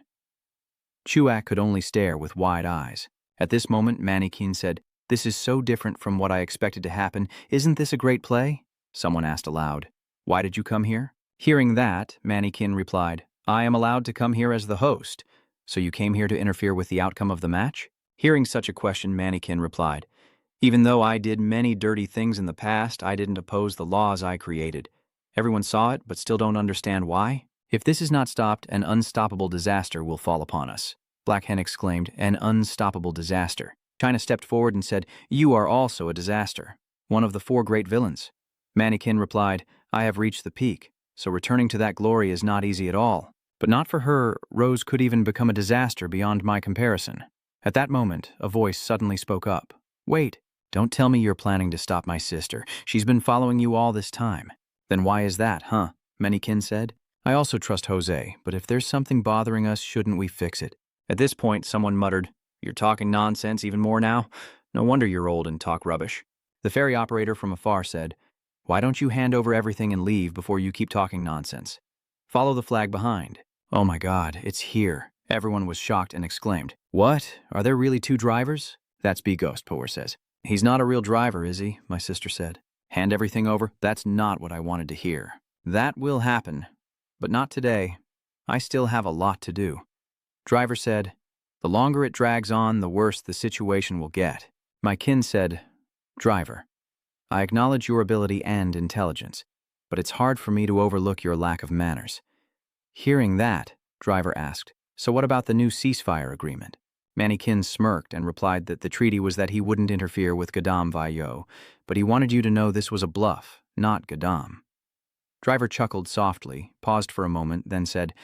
Chuak could only stare with wide eyes. At this moment, Mannequin said, "This is so different from what I expected to happen. Isn't this a great play?" Someone asked aloud, "Why did you come here?" Hearing that, Mannequin replied, "I am allowed to come here as the host. So you came here to interfere with the outcome of the match?" Hearing such a question, Mannequin replied, "Even though I did many dirty things in the past, I didn't oppose the laws I created. Everyone saw it, but still don't understand why. If this is not stopped, an unstoppable disaster will fall upon us." Black Hen exclaimed, "An unstoppable disaster." China stepped forward and said, "You are also a disaster, one of the 4 great villains." Mannequin replied, "I have reached the peak, so returning to that glory is not easy at all. But not for her, Rose could even become a disaster beyond my comparison." At that moment, a voice suddenly spoke up. "Wait, don't tell me you're planning to stop my sister. She's been following you all this time." "Then why is that, huh?" Mannequin said. "I also trust Jose, but if there's something bothering us, shouldn't we fix it?" At this point, someone muttered, "You're talking nonsense even more now? No wonder you're old and talk rubbish." The ferry operator from afar said, "Why don't you hand over everything and leave before you keep talking nonsense? Follow the flag behind." "Oh my God, it's here." Everyone was shocked and exclaimed, "What? Are there really 2 drivers?" "That's B-Ghost," Power says. "He's not a real driver, is he?" my sister said. "Hand everything over?" "That's not what I wanted to hear." "That will happen, but not today. I still have a lot to do." Driver said, "The longer it drags on, the worse the situation will get." My kin said, "Driver, I acknowledge your ability and intelligence, but it's hard for me to overlook your lack of manners." Hearing that, Driver asked, "So what about the new ceasefire agreement?" Mannequin smirked and replied that the treaty was that he wouldn't interfere with Gadam Vayo, but he wanted you to know this was a bluff, not Gadam. Driver chuckled softly, paused for a moment, then said,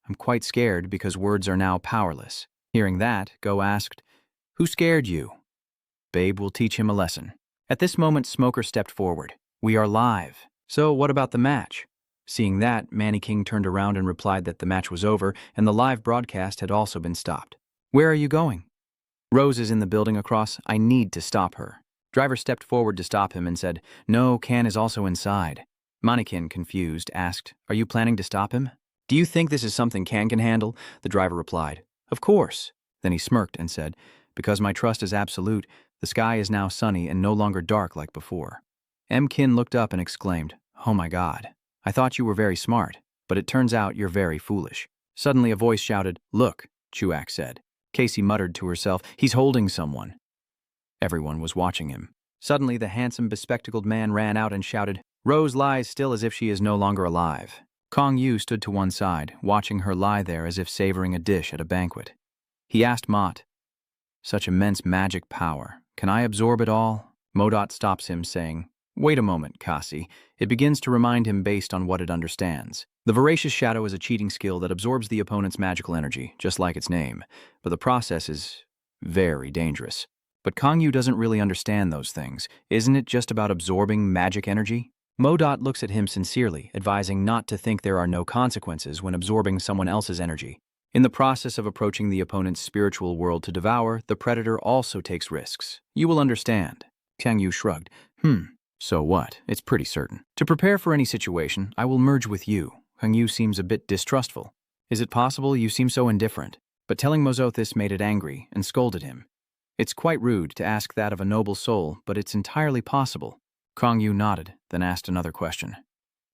"I'm quite scared because words are now powerless." Hearing that, Go asked, "Who scared you?" "Babe will teach him a lesson." At this moment, Smoker stepped forward. "We are live. So what about the match?" Seeing that, Manny King turned around and replied that the match was over and the live broadcast had also been stopped. Where are you going? Rose is in the building across. I need to stop her. Driver stepped forward to stop him and said, No, Can is also inside. Mannequin, confused, asked, Are you planning to stop him? Do you think this is something can handle? The driver replied, Of course. Then he smirked and said, Because my trust is absolute, the sky is now sunny and no longer dark like before. Kin looked up and exclaimed, Oh my God. I thought you were very smart, but it turns out you're very foolish. Suddenly a voice shouted, Look, Chuak said. Casey muttered to herself, He's holding someone. Everyone was watching him. Suddenly the handsome, bespectacled man ran out and shouted, Rose lies still as if she is no longer alive. Kong Yu stood to one side, watching her lie there as if savoring a dish at a banquet. He asked Mott, Such immense magic power. Can I absorb it all? Modot stops him, saying, Wait a moment, Kasi. It begins to remind him based on what it understands. The Voracious Shadow is a cheating skill that absorbs the opponent's magical energy, just like its name, but the process is very dangerous. But Kong Yu doesn't really understand those things. Isn't it just about absorbing magic energy? Modot looks at him sincerely, advising not to think there are no consequences when absorbing someone else's energy. In the process of approaching the opponent's spiritual world to devour, the predator also takes risks. You will understand. Kang Yu shrugged. So what? It's pretty certain. To prepare for any situation, I will merge with you. Kang Yu seems a bit distrustful. Is it possible? You seem so indifferent. But telling Mozo this made it angry and scolded him. It's quite rude to ask that of a noble soul, but it's entirely possible. Kang Yu nodded, then asked another question.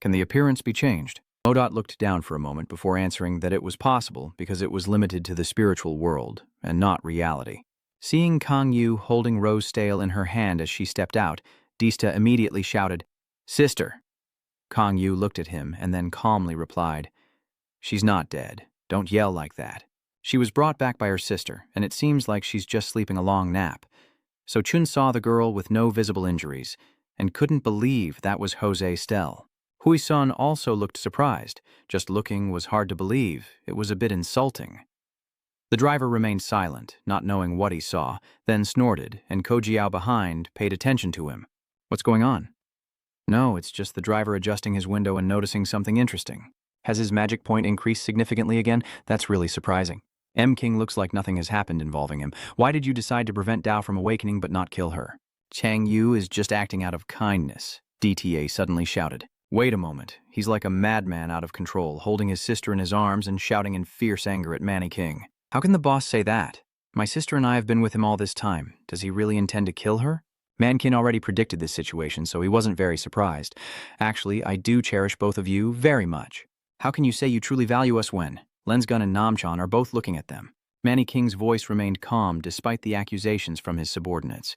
Can the appearance be changed? Modot looked down for a moment before answering that it was possible because it was limited to the spiritual world and not reality. Seeing Kang Yu holding Rose Stale in her hand as she stepped out, Dista immediately shouted, Sister! Kang Yu looked at him and then calmly replied, She's not dead. Don't yell like that. She was brought back by her sister, and it seems like she's just sleeping a long nap. So Chun saw the girl with no visible injuries and couldn't believe that was Jose Stell. Hui-sun also looked surprised. Just looking was hard to believe. It was a bit insulting. The driver remained silent, not knowing what he saw, then snorted, and Kojiao behind paid attention to him. What's going on? No, it's just the driver adjusting his window and noticing something interesting. Has his magic point increased significantly again? That's really surprising. King looks like nothing has happened involving him. Why did you decide to prevent Dao from awakening but not kill her? Chang Yu is just acting out of kindness, DTA suddenly shouted. Wait a moment. He's like a madman out of control, holding his sister in his arms and shouting in fierce anger at Manny King. How can the boss say that? My sister and I have been with him all this time. Does he really intend to kill her? Mankin already predicted this situation, so he wasn't very surprised. Actually, I do cherish both of you very much. How can you say you truly value us when Lensgun and Namchan are both looking at them? Manny King's voice remained calm despite the accusations from his subordinates.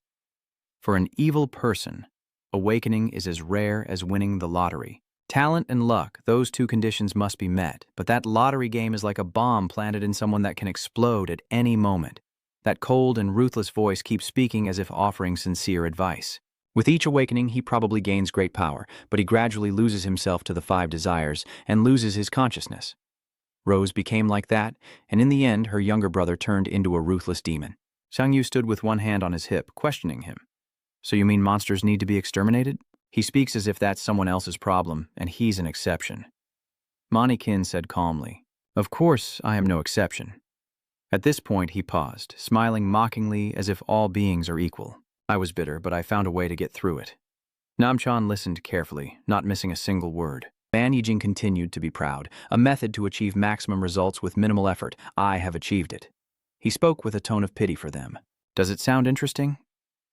For an evil person, awakening is as rare as winning the lottery. Talent and luck, those two conditions must be met, but that lottery game is like a bomb planted in someone that can explode at any moment. That cold and ruthless voice keeps speaking as if offering sincere advice. With each awakening, he probably gains great power, but he gradually loses himself to the 5 desires and loses his consciousness. Rose became like that, and in the end, her younger brother turned into a ruthless demon. Sang Yu stood with one hand on his hip, questioning him. So you mean monsters need to be exterminated? He speaks as if that's someone else's problem, and he's an exception. Manikin said calmly, Of course, I am no exception. At this point, he paused, smiling mockingly as if all beings are equal. I was bitter, but I found a way to get through it. Namchan listened carefully, not missing a single word. Man Yijing continued to be proud, a method to achieve maximum results with minimal effort. I have achieved it. He spoke with a tone of pity for them. Does it sound interesting?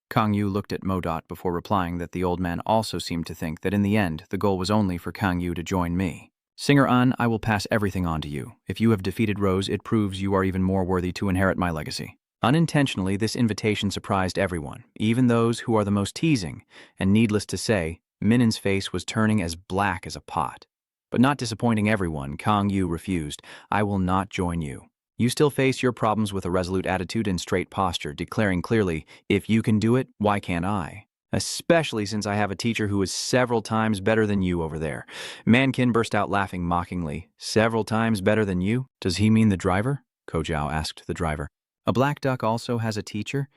Kang Yu looked at Modot before replying that the old man also seemed to think that in the end, the goal was only for Kang Yu to join me. Singer An, I will pass everything on to you. If you have defeated Rose, it proves you are even more worthy to inherit my legacy. Unintentionally, this invitation surprised everyone, even those who are the most teasing, and needless to say, Minen's face was turning as black as a pot. But not disappointing everyone, Kang Yu refused. I will not join you. You still face your problems with a resolute attitude and straight posture, declaring clearly, if you can do it, why can't I? Especially since I have a teacher who is several times better than you over there. Mankin burst out laughing mockingly. Several times better than you? Does he mean the driver? Kojiao asked the driver. A black duck also has a teacher?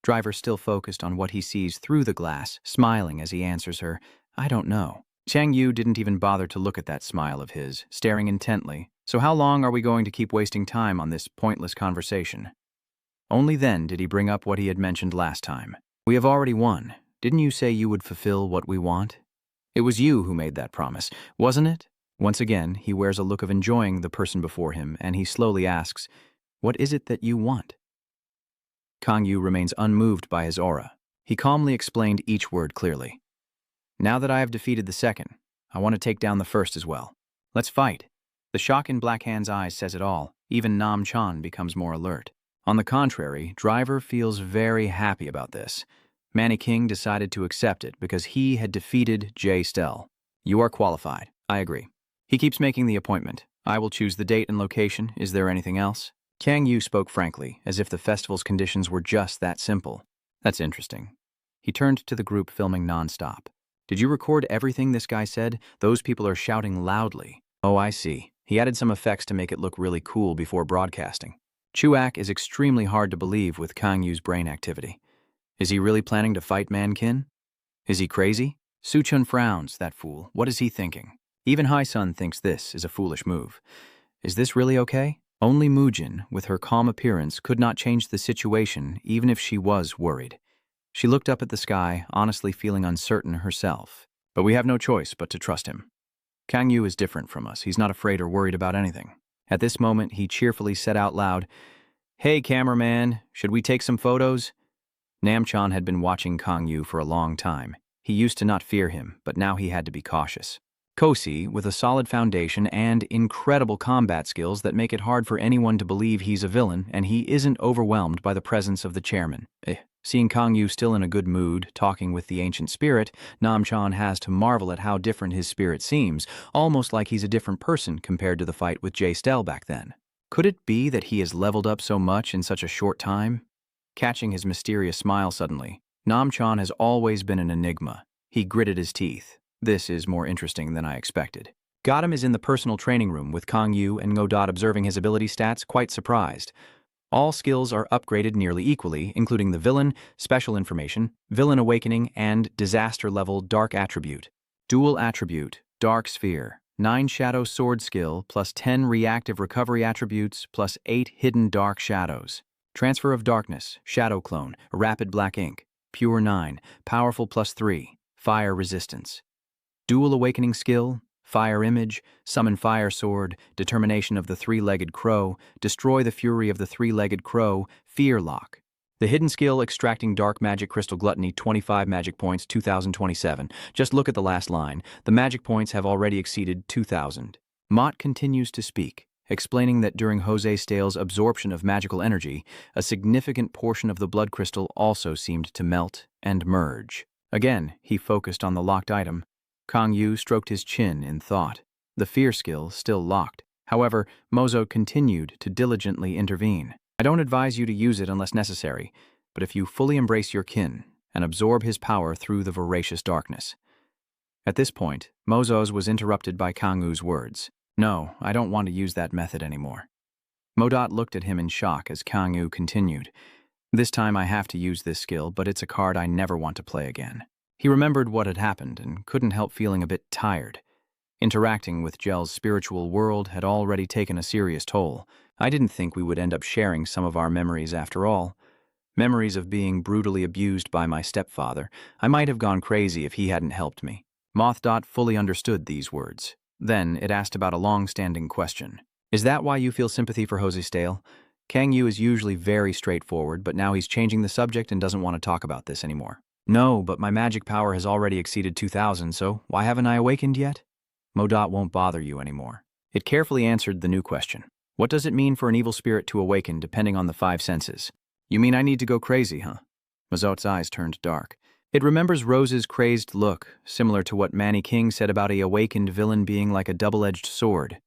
Driver still focused on what he sees through the glass, smiling as he answers her, I don't know. Chang Yu didn't even bother to look at that smile of his, staring intently. So how long are we going to keep wasting time on this pointless conversation? Only then did he bring up what he had mentioned last time. We have already won. Didn't you say you would fulfill what we want? It was you who made that promise, wasn't it? Once again, he wears a look of enjoying the person before him, and he slowly asks, "What is it that you want?" Kang Yu remains unmoved by his aura. He calmly explained each word clearly. "Now that I have defeated the second, I want to take down the first as well. Let's fight." The shock in Black Hand's eyes says it all. Even Nam Chan becomes more alert. On the contrary, Driver feels very happy about this. Manny King decided to accept it because he had defeated Jay Stell. "You are qualified. I agree." He keeps making the appointment. "I will choose the date and location. Is there anything else?" Kang Yu spoke frankly, as if the festival's conditions were just that simple. "That's interesting." He turned to the group filming nonstop. "Did you record everything this guy said? Those people are shouting loudly." "Oh, I see." He added some effects to make it look really cool before broadcasting. Chuak is extremely hard to believe with Kang Yu's brain activity. Is he really planning to fight Mankin? Is he crazy? Suchun frowns, that fool. What is he thinking? Even Hai-sun thinks this is a foolish move. Is this really okay? Only Mujin, with her calm appearance, could not change the situation even if she was worried. She looked up at the sky, honestly feeling uncertain herself. But we have no choice but to trust him. Kang Yu is different from us. He's not afraid or worried about anything. At this moment, he cheerfully said out loud, "Hey, cameraman, should we take some photos?" Namchan had been watching Kang Yu for a long time. He used to not fear him, but now he had to be cautious. Kosi, with a solid foundation and incredible combat skills that make it hard for anyone to believe he's a villain, and he isn't overwhelmed by the presence of the chairman. Seeing Kang Yu still in a good mood, talking with the ancient spirit, Namchan has to marvel at how different his spirit seems, almost like he's a different person compared to the fight with Jay Stell back then. Could it be that he has leveled up so much in such a short time? Catching his mysterious smile suddenly, Namchan has always been an enigma. He gritted his teeth. This is more interesting than I expected. Gotham is in the personal training room with Kang Yu and Godot observing his ability stats, quite surprised. All skills are upgraded nearly equally, including the villain, special information, villain awakening, and disaster level dark attribute. Dual attribute, dark sphere, 9 shadow sword skill, plus 10 reactive recovery attributes, plus 8 hidden dark shadows. Transfer of darkness, shadow clone, rapid black ink, pure 9, powerful plus 3, fire resistance. Dual awakening skill, fire image, summon fire sword, determination of the 3-legged crow, destroy the fury of the 3-legged crow, fear lock. The hidden skill, extracting dark magic crystal gluttony, 25 magic points, 2027. Just look at the last line. The magic points have already exceeded 2,000. Mott continues to speak, explaining that during Jose Stale's absorption of magical energy, a significant portion of the blood crystal also seemed to melt and merge. Again, he focused on the locked item. Kang Yu stroked his chin in thought. The fear skill still locked. However, Mozo continued to diligently intervene. "I don't advise you to use it unless necessary, but if you fully embrace your kin and absorb his power through the voracious darkness." At this point, Mozo's was interrupted by Kang Yu's words. "No, I don't want to use that method anymore." Modot looked at him in shock as Kang Yu continued. "This time I have to use this skill, but it's a card I never want to play again." He remembered what had happened and couldn't help feeling a bit tired. Interacting with Gel's spiritual world had already taken a serious toll. I didn't think we would end up sharing some of our memories after all. Memories of being brutally abused by my stepfather. I might have gone crazy if he hadn't helped me. Mothdot fully understood these words. Then it asked about a long-standing question. "Is that why you feel sympathy for Jose Stale?" Kang Yu is usually very straightforward, but now he's changing the subject and doesn't want to talk about this anymore. "No, but my magic power has already exceeded 2,000, so why haven't I awakened yet?" Modot won't bother you anymore. It carefully answered the new question. "What does it mean for an evil spirit to awaken depending on the 5 senses?" "You mean I need to go crazy, huh?" Mazot's eyes turned dark. It remembers Rose's crazed look, similar to what Manny King said about a awakened villain being like a double-edged sword.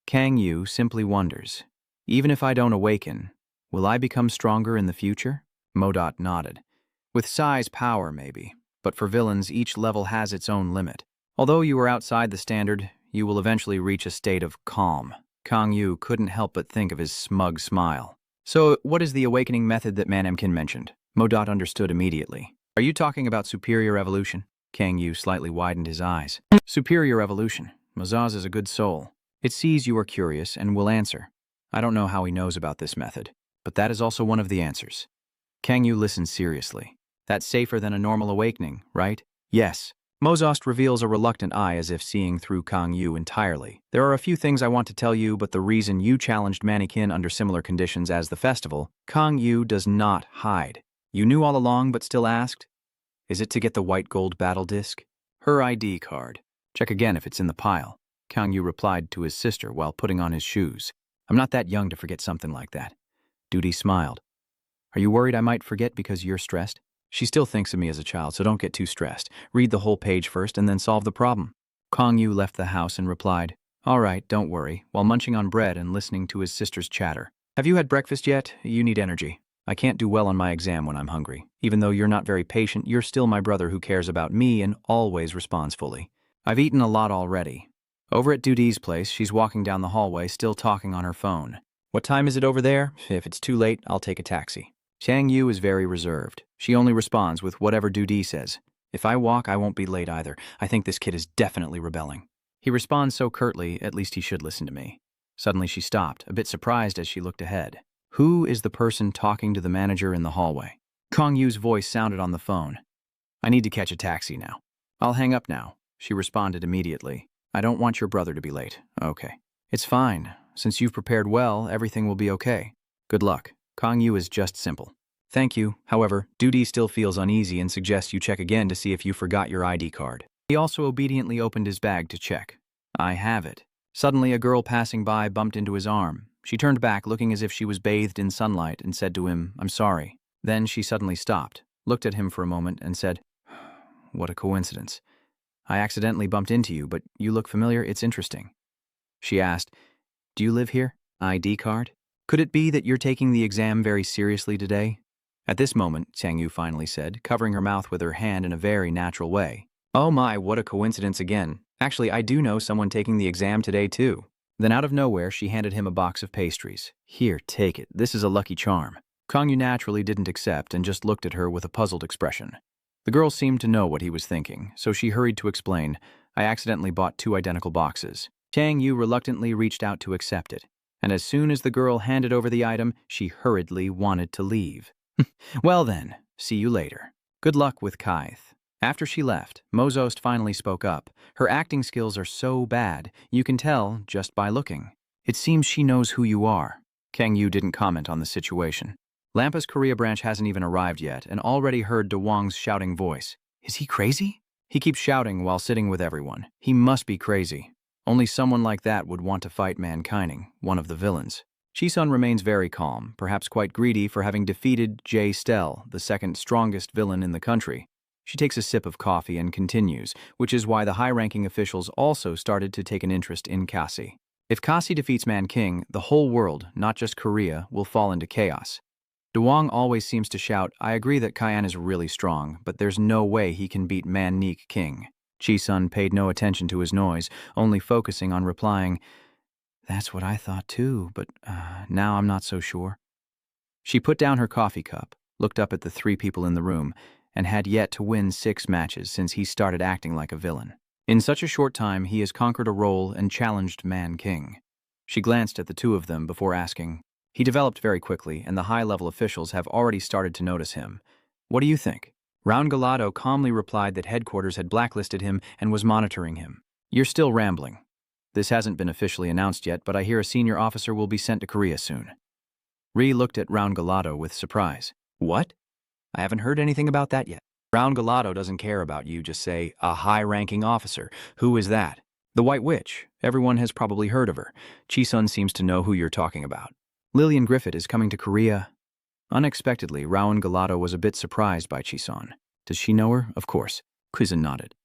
Kang Yu simply wonders, "Even if I don't awaken, will I become stronger in the future?" Modot nodded. "With size power, maybe, but for villains, each level has its own limit. Although you are outside the standard, you will eventually reach a state of calm." Kang Yu couldn't help but think of his smug smile. "So, what is the awakening method that Manamkin mentioned?" Modot understood immediately. "Are you talking about superior evolution?" Kang Yu slightly widened his eyes. "Superior evolution. Mazaz is a good soul. It sees you are curious and will answer. I don't know how he knows about this method. but that is also one of the answers. Kang Yu listens seriously. That's safer than a normal awakening, right? Yes. Mozost reveals a reluctant eye as if seeing through Kang Yu entirely. There are a few things I want to tell you, but the reason you challenged Mannequin under similar conditions as the festival, Kang Yu does not hide. You knew all along but still asked? Is it to get the white gold battle disc? Her ID card. Check again if it's in the pile. Kang Yu replied to his sister while putting on his shoes. I'm not that young to forget something like that. Duty smiled. Are you worried I might forget because you're stressed? She still thinks of me as a child, so don't get too stressed. Read the whole page first and then solve the problem. Kang Yu left the house and replied, all right, don't worry, while munching on bread and listening to his sister's chatter. Have you had breakfast yet? You need energy. I can't do well on my exam when I'm hungry. Even though you're not very patient, you're still my brother who cares about me and always responds fully. I've eaten a lot already. Over at Dudee's place, she's walking down the hallway, still talking on her phone. What time is it over there? If it's too late, I'll take a taxi. Kang Yu is very reserved. She only responds with whatever Dudee says. If I walk, I won't be late either. I think this kid is definitely rebelling. He responds so curtly, at least he should listen to me. Suddenly she stopped, a bit surprised as she looked ahead. Who is the person talking to the manager in the hallway? Kang Yu's voice sounded on the phone. I need to catch a taxi now. I'll hang up now, she responded immediately. I don't want your brother to be late. Okay. It's fine. Since you've prepared well, everything will be okay. Good luck. Kang Yu is just simple. Thank you. However, Dudee still feels uneasy and suggests you check again to see if you forgot your ID card. He also obediently opened his bag to check. I have it. Suddenly, a girl passing by bumped into his arm. She turned back, looking as if she was bathed in sunlight, and said to him, I'm sorry. Then she suddenly stopped, looked at him for a moment, and said, what a coincidence. I accidentally bumped into you, but you look familiar. It's interesting. She asked, do you live here? ID card? Could it be that you're taking the exam very seriously today? At this moment, Kang Yu finally said, covering her mouth with her hand in a very natural way. Oh my, what a coincidence again. Actually, I do know someone taking the exam today too. Then out of nowhere, she handed him a box of pastries. Here, take it. This is a lucky charm. Kang Yu naturally didn't accept and just looked at her with a puzzled expression. The girl seemed to know what he was thinking, so she hurried to explain, I accidentally bought 2 identical boxes. Kang Yu reluctantly reached out to accept it, and as soon as the girl handed over the item, she hurriedly wanted to leave. Well then, see you later. Good luck with Kaith. After she left, Mozost finally spoke up. Her acting skills are so bad, you can tell just by looking. It seems she knows who you are. Kang Yu didn't comment on the situation. Lampa's Korea branch hasn't even arrived yet and already heard De Wong's shouting voice. Is he crazy? He keeps shouting while sitting with everyone. He must be crazy. Only someone like that would want to fight Mankining, one of the villains. Chi-sun remains very calm, perhaps quite greedy for having defeated Jae Stell, the second strongest villain in the country. She takes a sip of coffee and continues, which is why the high-ranking officials also started to take an interest in Kasi. If Kasi defeats Man-King, the whole world, not just Korea, will fall into chaos. De Wong always seems to shout, I agree that Kyan is really strong, but there's no way he can beat Man-Neek King. Chi-sun paid no attention to his noise, only focusing on replying, that's what I thought too, but now I'm not so sure. She put down her coffee cup, looked up at the 3 people in the room, and had yet to win 6 matches since he started acting like a villain. In such a short time, he has conquered a role and challenged Man-King. She glanced at the 2 of them before asking, he developed very quickly, and the high-level officials have already started to notice him. What do you think? Raun Galado calmly replied that headquarters had blacklisted him and was monitoring him. You're still rambling. This hasn't been officially announced yet, but I hear a senior officer will be sent to Korea soon. Ri looked at Raun Galado with surprise. What? I haven't heard anything about that yet. Raun Galado doesn't care about you, just say, a high-ranking officer. Who is that? The White Witch. Everyone has probably heard of her. Chi-sun seems to know who you're talking about. Lillian Griffith is coming to Korea. Unexpectedly, Raun Galado was a bit surprised by Chi-sun. Does she know her? Of course. Kuzin nodded.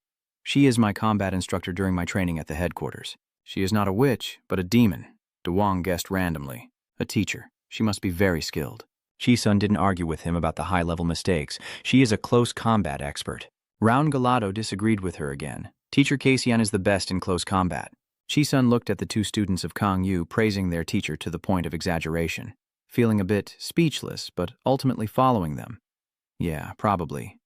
She is my combat instructor during my training at the headquarters. She is not a witch, but a demon. De Wong guessed randomly. A teacher. She must be very skilled. Chi-sun didn't argue with him about the high-level mistakes. She is a close combat expert. Raun Galado disagreed with her again. Teacher Kasian is the best in close combat. Chi-sun looked at the 2 students of Kang Yu praising their teacher to the point of exaggeration, feeling a bit speechless, but ultimately following them. Yeah, probably.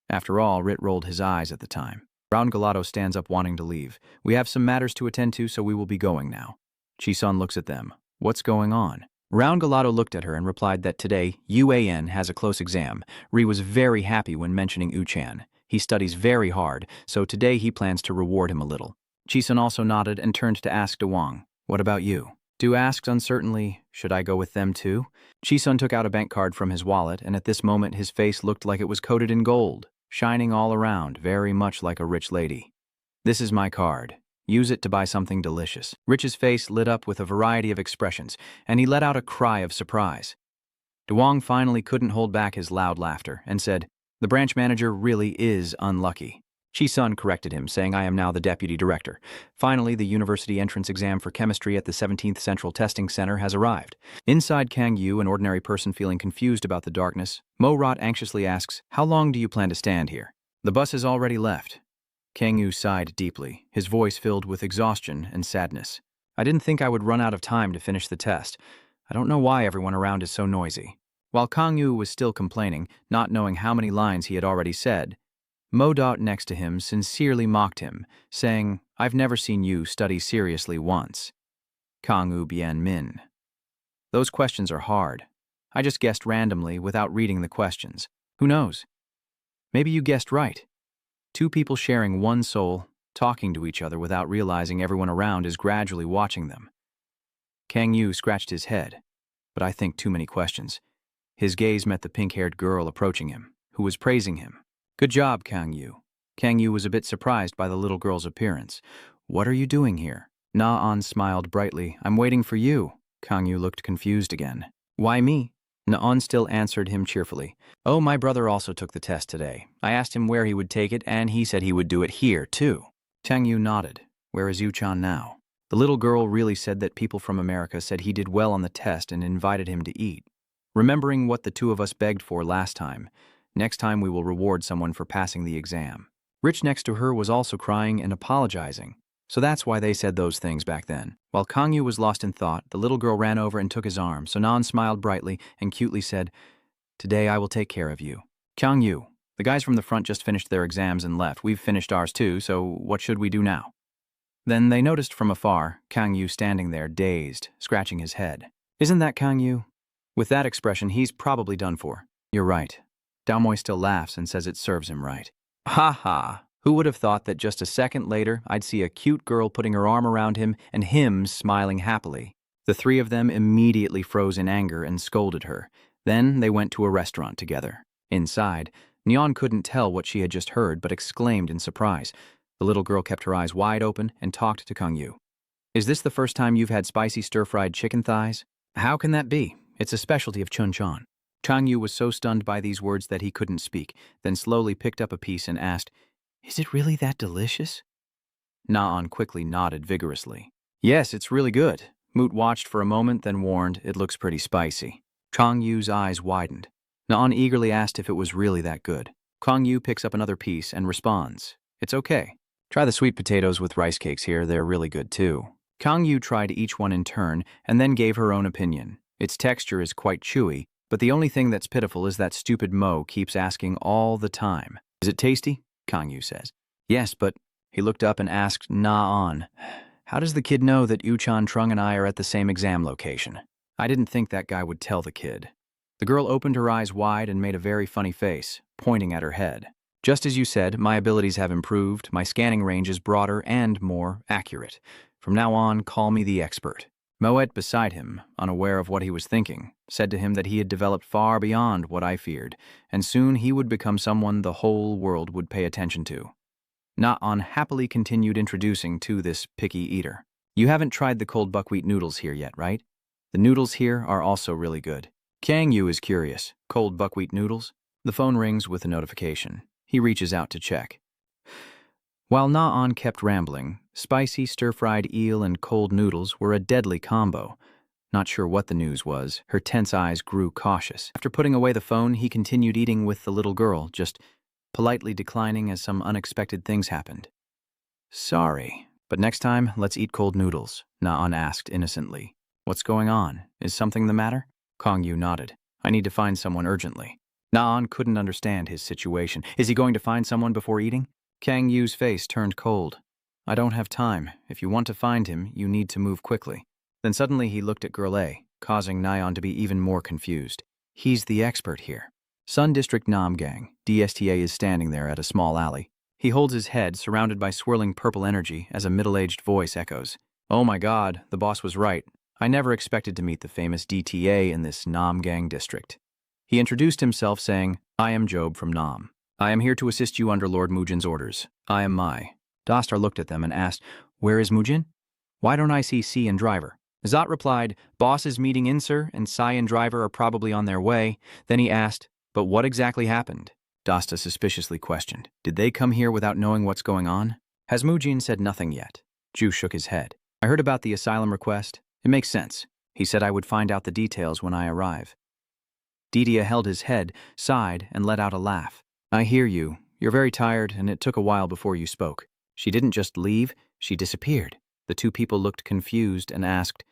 After all, Rit rolled his eyes at the time. Raun Galado stands up wanting to leave. We have some matters to attend to, so we will be going now. Chi-sun looks at them. What's going on? Round Galato looked at her and replied that today UAN has a close exam. Ri was very happy when mentioning Uchan. He studies very hard, so today he plans to reward him a little. Chisun also nodded and turned to ask Dewang, "What about you?" Du asked uncertainly, "Should I go with them too?" Chisun took out a bank card from his wallet, and at this moment his face looked like it was coated in gold, shining all around, very much like a rich lady. "This is my card. Use it to buy something delicious." Rich's face lit up with a variety of expressions, and he let out a cry of surprise. Dewang finally couldn't hold back his loud laughter and said, "The branch manager really is unlucky." Chi-sun corrected him, saying, "I am now the deputy director." Finally, the university entrance exam for chemistry at the 17th Central Testing Center has arrived. Inside Kang Yu, an ordinary person feeling confused about the darkness, Mo Rot anxiously asks, "How long do you plan to stand here?" "The bus has already left." Kang Yu sighed deeply, his voice filled with exhaustion and sadness. "I didn't think I would run out of time to finish the test. I don't know why everyone around is so noisy." While Kang Yu was still complaining, not knowing how many lines he had already said, Mo Dot next to him sincerely mocked him, saying, "I've never seen you study seriously once." Kang Yu Bien Min. "Those questions are hard. I just guessed randomly without reading the questions. Who knows? Maybe you guessed right. Two people sharing one soul, talking to each other without realizing everyone around is gradually watching them." Kang Yu scratched his head, but I think too many questions. His gaze met the pink-haired girl approaching him, who was praising him. "Good job, Kang Yu." Kang Yu was a bit surprised by the little girl's appearance. "What are you doing here?" Na-on smiled brightly. "I'm waiting for you." Kang Yu looked confused again. "Why me?" Na-on still answered him cheerfully. "Oh, my brother also took the test today. I asked him where he would take it, and he said he would do it here, too." Kang Yu nodded. "Where is Yu-chan now?" The little girl really said that people from America said he did well on the test and invited him to eat. Remembering what the two of us begged for last time, next time we will reward someone for passing the exam. Rich next to her was also crying and apologizing, so that's why they said those things back then. While Kang Yu was lost in thought, the little girl ran over and took his arm, so Nan smiled brightly and cutely said, "Today I will take care of you." "Kang Yu, the guys from the front just finished their exams and left. We've finished ours too, so what should we do now?" Then they noticed from afar Kang Yu standing there dazed, scratching his head. "Isn't that Kang Yu? With that expression, he's probably done for." "You're right." Daomoy still laughs and says it serves him right. "Ha ha! Who would have thought that just a second later I'd see a cute girl putting her arm around him and him smiling happily?" The three of them immediately froze in anger and scolded her. Then they went to a restaurant together. Inside, Nyeon couldn't tell what she had just heard but exclaimed in surprise. The little girl kept her eyes wide open and talked to Kang Yu. "Is this the first time you've had spicy stir-fried chicken thighs?" "How can that be? It's a specialty of Chuncheon." Kang Yu was so stunned by these words that he couldn't speak, then slowly picked up a piece and asked, "Is it really that delicious?" Na-on quickly nodded vigorously. "Yes, it's really good." Moot watched for a moment, then warned, "It looks pretty spicy." Kang Yu's eyes widened. Na-on eagerly asked if it was really that good. Kang Yu picks up another piece and responds, "It's okay. Try the sweet potatoes with rice cakes here, they're really good too." Kang Yu tried each one in turn and then gave her own opinion. Its texture is quite chewy, but the only thing that's pitiful is that stupid Mo keeps asking all the time. "Is it tasty?" Kang Yu says. "Yes, but..." He looked up and asked Na-on, "How does the kid know that Yu-chan, Trung, and I are at the same exam location?" I didn't think that guy would tell the kid. The girl opened her eyes wide and made a very funny face, pointing at her head. "Just as you said, my abilities have improved, my scanning range is broader and more accurate. From now on, call me the expert." Moet beside him, unaware of what he was thinking, said to him that he had developed far beyond what I feared, and soon he would become someone the whole world would pay attention to. Na-on happily continued introducing to this picky eater. "You haven't tried the cold buckwheat noodles here yet, right? The noodles here are also really good." Kang Yu is curious. Cold buckwheat noodles? The phone rings with a notification. He reaches out to check. While Na-on kept rambling, spicy stir-fried eel and cold noodles were a deadly combo. Not sure what the news was, her tense eyes grew cautious. After putting away the phone, he continued eating with the little girl, just politely declining as some unexpected things happened. "Sorry, but next time, let's eat cold noodles," Na-on asked innocently. "What's going on? Is something the matter?" Kang Yu nodded. "I need to find someone urgently." Na-on couldn't understand his situation. Is he going to find someone before eating? Kang Yu's face turned cold. "I don't have time. If you want to find him, you need to move quickly." Then suddenly he looked at Girl A. causing Nyan to be even more confused. He's the expert here. Sun District Namgang, DSTA, is standing there at a small alley. He holds his head, surrounded by swirling purple energy, as a middle-aged voice echoes. Oh my god, the boss was right. I never expected to meet the famous DTA in this Namgang district. He introduced himself saying, I am Job from Nam. I am here to assist you under Lord Mujin's orders. I am Mai. Dostar looked at them and asked, Where is Mujin? Why don't I see C and Driver? Zot replied, Boss is meeting in, sir, and Sai and Driver are probably on their way. Then he asked, But what exactly happened? Dosta suspiciously questioned, Did they come here without knowing what's going on? Has Mujin said nothing yet? Ju shook his head. I heard about the asylum request. It makes sense. He said I would find out the details when I arrive. Didia held his head, sighed, and let out a laugh. I hear you. You're very tired, and it took a while before you spoke. She didn't just leave, she disappeared. The two people looked confused and asked,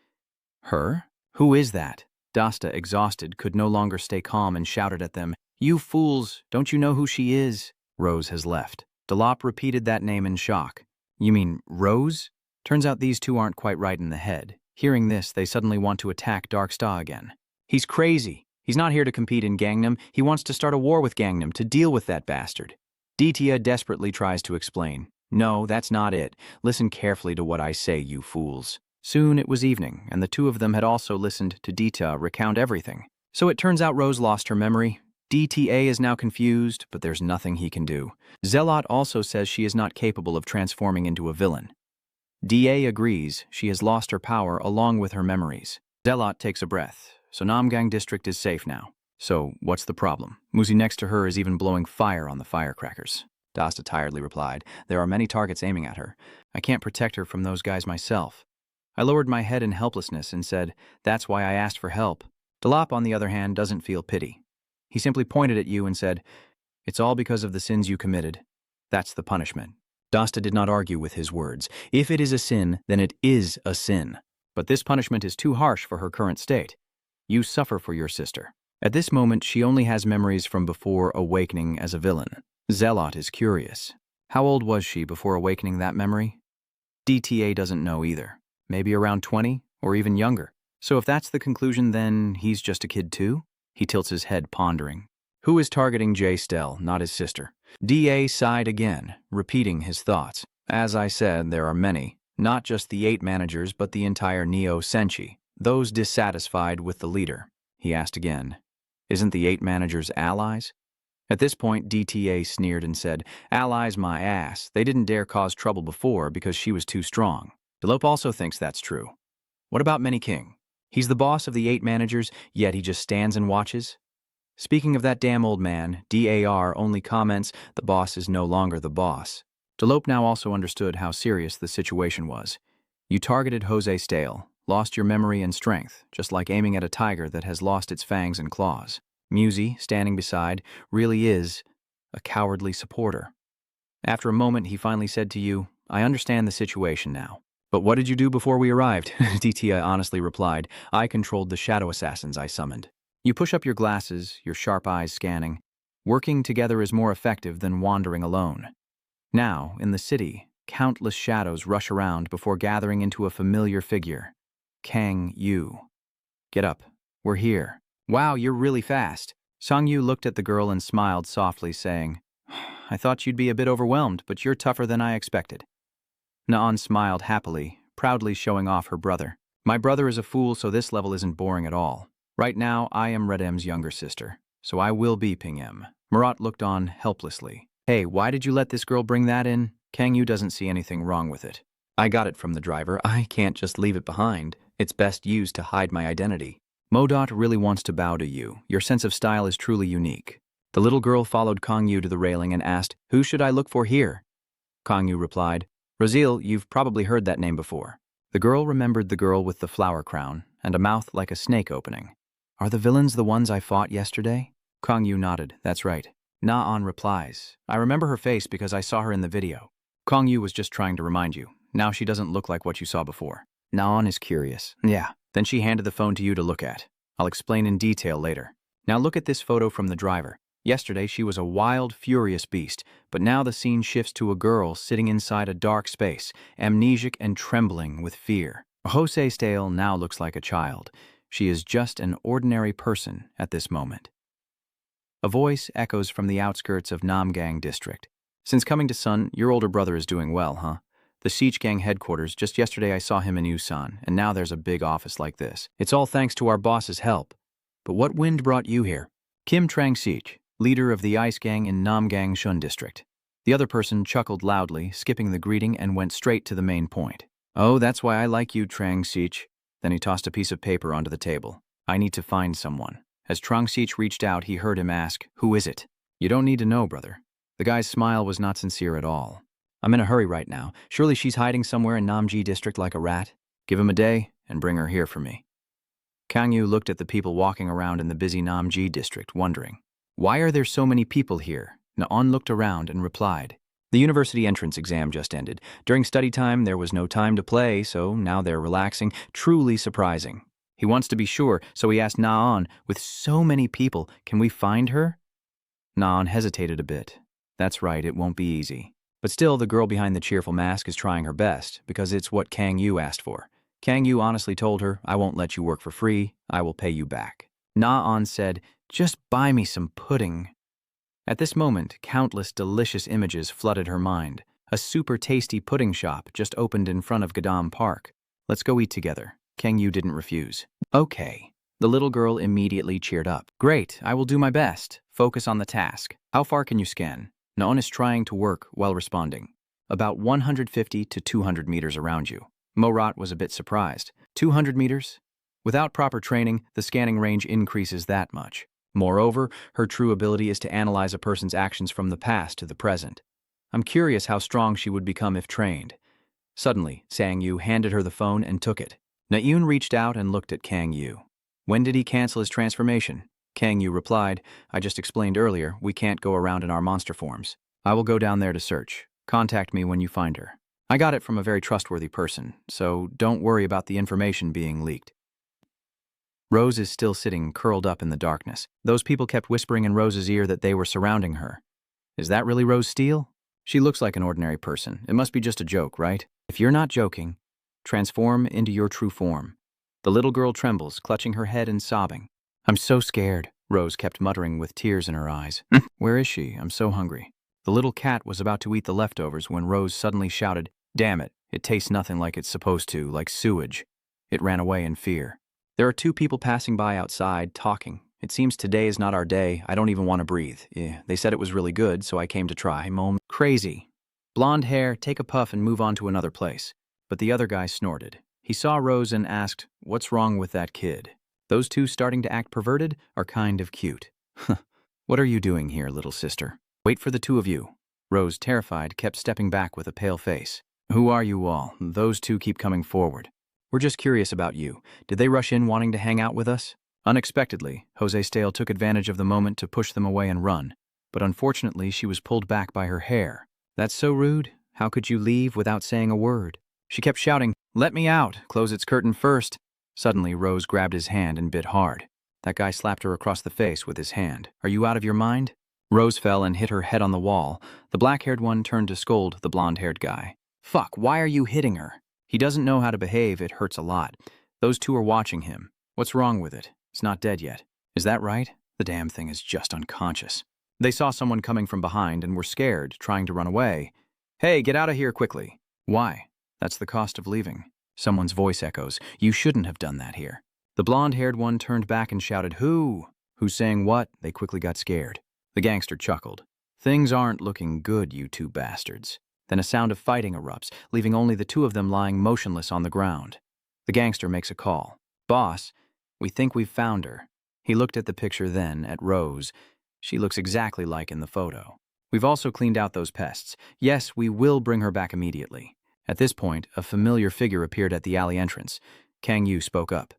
Her? Who is that? Dosta, exhausted, could no longer stay calm and shouted at them, You fools, don't you know who she is? Rose has left. Delop repeated that name in shock. You mean Rose? Turns out these two aren't quite right in the head. Hearing this, they suddenly want to attack Darkstar again. He's crazy. He's not here to compete in Gangnam. He wants to start a war with Gangnam to deal with that bastard. Ditia desperately tries to explain. No, that's not it. Listen carefully to what I say, you fools. Soon it was evening, and the two of them had also listened to Dita recount everything. So it turns out Rose lost her memory. DTA is now confused, but there's nothing he can do. Zelot also says she is not capable of transforming into a villain. DA agrees she has lost her power along with her memories. Zelot takes a breath. So Namgang district is safe now. So what's the problem? Muzi next to her is even blowing fire on the firecrackers. Dosta tiredly replied, There are many targets aiming at her. I can't protect her from those guys myself. I lowered my head in helplessness and said, That's why I asked for help. Delop, on the other hand, doesn't feel pity. He simply pointed at you and said, It's all because of the sins you committed. That's the punishment. Dosta did not argue with his words. If it is a sin, then it is a sin. But this punishment is too harsh for her current state. You suffer for your sister. At this moment, she only has memories from before awakening as a villain. Zelot is curious. How old was she before awakening that memory? DTA doesn't know either. Maybe around 20, or even younger. So if that's the conclusion, then he's just a kid too? He tilts his head, pondering. Who is targeting J. Stell, not his sister? DA sighed again, repeating his thoughts. As I said, there are many. Not just the 8 managers, but the entire Neo-Senshi. Those dissatisfied with the leader. He asked again, Isn't the 8 managers allies? At this point, DTA sneered and said, Allies my ass. They didn't dare cause trouble before because she was too strong. Delope also thinks that's true. What about Many King? He's the boss of the 8 managers, yet he just stands and watches? Speaking of that damn old man, DAR only comments, The boss is no longer the boss. Delope now also understood how serious the situation was. You targeted Jose Stale. Lost your memory and strength, just like aiming at a tiger that has lost its fangs and claws. Muzi, standing beside, really is a cowardly supporter. After a moment, he finally said to you, I understand the situation now. But what did you do before we arrived? DTA honestly replied, I controlled the shadow assassins I summoned. You push up your glasses, your sharp eyes scanning. Working together is more effective than wandering alone. Now, in the city, countless shadows rush around before gathering into a familiar figure. Kang Yu. Get up. We're here. Wow, you're really fast. Song Yu looked at the girl and smiled softly, saying, I thought you'd be a bit overwhelmed, but you're tougher than I expected. Naan smiled happily, proudly showing off her brother. My brother is a fool, so this level isn't boring at all. Right now, I am Red M's younger sister, so I will be Ping M. Marat looked on helplessly. Hey, why did you let this girl bring that in? Kang Yu doesn't see anything wrong with it. I got it from the driver. I can't just leave it behind. It's best used to hide my identity. Modot really wants to bow to you. Your sense of style is truly unique. The little girl followed Kang Yu to the railing and asked, Who should I look for here? Kang Yu replied, Rosile, you've probably heard that name before. The girl remembered the girl with the flower crown and a mouth like a snake opening. Are the villains the ones I fought yesterday? Kang Yu nodded. That's right. Na-an replies, I remember her face because I saw her in the video. Kang Yu was just trying to remind you. Now she doesn't look like what you saw before. Na-an is curious. Yeah. Then she handed the phone to you to look at. I'll explain in detail later. Now look at this photo from the driver. Yesterday she was a wild, furious beast, but now the scene shifts to a girl sitting inside a dark space, amnesic and trembling with fear. Jose Stale now looks like a child. She is just an ordinary person at this moment. A voice echoes from the outskirts of Namgang district. Since coming to Sun, your older brother is doing well, huh? The Siege Gang headquarters, just yesterday I saw him in Usan, and now there's a big office like this. It's all thanks to our boss's help. But what wind brought you here? Kim Trang-sik, leader of the Ice Gang in Namgang Shun district. The other person chuckled loudly, skipping the greeting and went straight to the main point. Oh, that's why I like you, Trang-sik. Then he tossed a piece of paper onto the table. I need to find someone. As Trang-sik reached out, he heard him ask, "Who is it?" You don't need to know, brother. The guy's smile was not sincere at all. I'm in a hurry right now. Surely she's hiding somewhere in Namji district like a rat. Give him a day and bring her here for me. Kang Yu looked at the people walking around in the busy Namji district, wondering, why are there so many people here? Naon looked around and replied, the university entrance exam just ended. During study time, there was no time to play, so now they're relaxing. Truly surprising. He wants to be sure, so he asked Naon, with so many people, can we find her? Naon hesitated a bit. That's right, it won't be easy. But still, the girl behind the cheerful mask is trying her best, because it's what Kang Yu asked for. Kang Yu honestly told her, I won't let you work for free, I will pay you back. Na-on said, just buy me some pudding. At this moment, countless delicious images flooded her mind. A super tasty pudding shop just opened in front of Gadam Park. Let's go eat together. Kang Yu didn't refuse. Okay. The little girl immediately cheered up. Great, I will do my best. Focus on the task. How far can you scan? Naon is trying to work while responding. About 150 to 200 meters around you. Morat was a bit surprised. 200 meters? Without proper training, the scanning range increases that much. Moreover, her true ability is to analyze a person's actions from the past to the present. I'm curious how strong she would become if trained. Suddenly, Sang Yu handed her the phone and took it. Na-eun reached out and looked at Kang Yu. When did he cancel his transformation? Kang Yu replied, I just explained earlier, we can't go around in our monster forms. I will go down there to search. Contact me when you find her. I got it from a very trustworthy person, so don't worry about the information being leaked. Rose is still sitting curled up in the darkness. Those people kept whispering in Rose's ear that they were surrounding her. Is that really Rose Steele? She looks like an ordinary person. It must be just a joke, right? If you're not joking, transform into your true form. The little girl trembles, clutching her head and sobbing. I'm so scared, Rose kept muttering with tears in her eyes. Where is she? I'm so hungry. The little cat was about to eat the leftovers when Rose suddenly shouted, Damn it, it tastes nothing like it's supposed to, like sewage. It ran away in fear. There are two people passing by outside, talking. It seems today is not our day. I don't even want to breathe. Yeah, they said it was really good, so I came to try. Mom, crazy. Blonde hair, take a puff and move on to another place. But the other guy snorted. He saw Rose and asked, what's wrong with that kid? Those two starting to act perverted are kind of cute. What are you doing here, little sister? Wait for the two of you. Rose, terrified, kept stepping back with a pale face. Who are you all? Those two keep coming forward. We're just curious about you. Did they rush in wanting to hang out with us? Unexpectedly, Jose Stale took advantage of the moment to push them away and run. But unfortunately, she was pulled back by her hair. That's so rude. How could you leave without saying a word? She kept shouting, let me out. Close its curtain first. Suddenly, Rose grabbed his hand and bit hard. That guy slapped her across the face with his hand. Are you out of your mind? Rose fell and hit her head on the wall. The black-haired one turned to scold the blonde-haired guy. Fuck, why are you hitting her? He doesn't know how to behave, it hurts a lot. Those two are watching him. What's wrong with it? It's not dead yet. Is that right? The damn thing is just unconscious. They saw someone coming from behind and were scared, trying to run away. Hey, get out of here quickly. Why? That's the cost of leaving. Someone's voice echoes. You shouldn't have done that here. The blonde-haired one turned back and shouted, Who? Who's saying what? They quickly got scared. The gangster chuckled. Things aren't looking good, you two bastards. Then a sound of fighting erupts, leaving only the two of them lying motionless on the ground. The gangster makes a call. Boss, we think we've found her. He looked at the picture then, at Rose. She looks exactly like in the photo. We've also cleaned out those pests. Yes, we will bring her back immediately. At this point, a familiar figure appeared at the alley entrance. Kang Yu spoke up.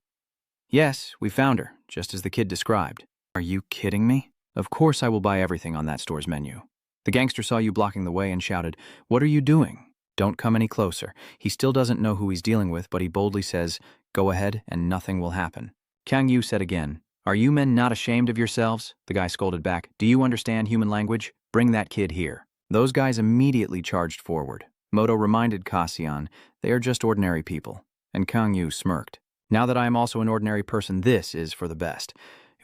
Yes, we found her, just as the kid described. Are you kidding me? Of course I will buy everything on that store's menu. The gangster saw you blocking the way and shouted, What are you doing? Don't come any closer. He still doesn't know who he's dealing with, but he boldly says, Go ahead and nothing will happen. Kang Yu said again, Are you men not ashamed of yourselves? The guy scolded back, Do you understand human language? Bring that kid here. Those guys immediately charged forward. Moto reminded Cassian, They are just ordinary people. And Kang Yu smirked. Now that I am also an ordinary person, this is for the best.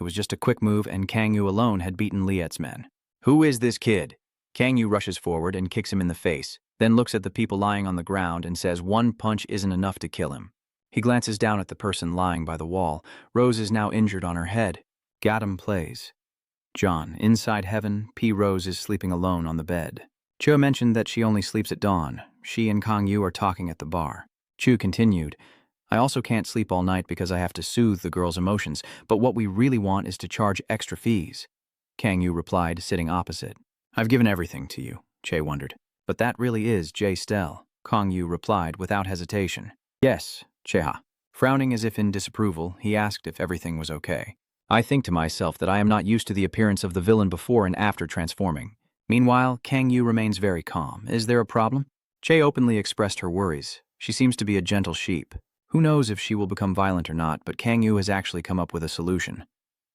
It was just a quick move, and Kang Yu alone had beaten Liet's men. Who is this kid? Kang Yu rushes forward and kicks him in the face, then looks at the people lying on the ground and says one punch isn't enough to kill him. He glances down at the person lying by the wall. Rose is now injured on her head. Gaddam plays. John, inside heaven, P. Rose is sleeping alone on the bed. Cho mentioned that she only sleeps at dawn. She and Kang Yu are talking at the bar. Chu continued, I also can't sleep all night because I have to soothe the girl's emotions, but what we really want is to charge extra fees. Kang Yu replied, sitting opposite. I've given everything to you, Che wondered. But that really is J. Stell, Kang Yu replied without hesitation. Yes, Cheha. Frowning as if in disapproval, he asked if everything was okay. I think to myself that I am not used to the appearance of the villain before and after transforming. Meanwhile, Kang Yu remains very calm. Is there a problem? Che openly expressed her worries. She seems to be a gentle sheep. Who knows if she will become violent or not, but Kang Yu has actually come up with a solution.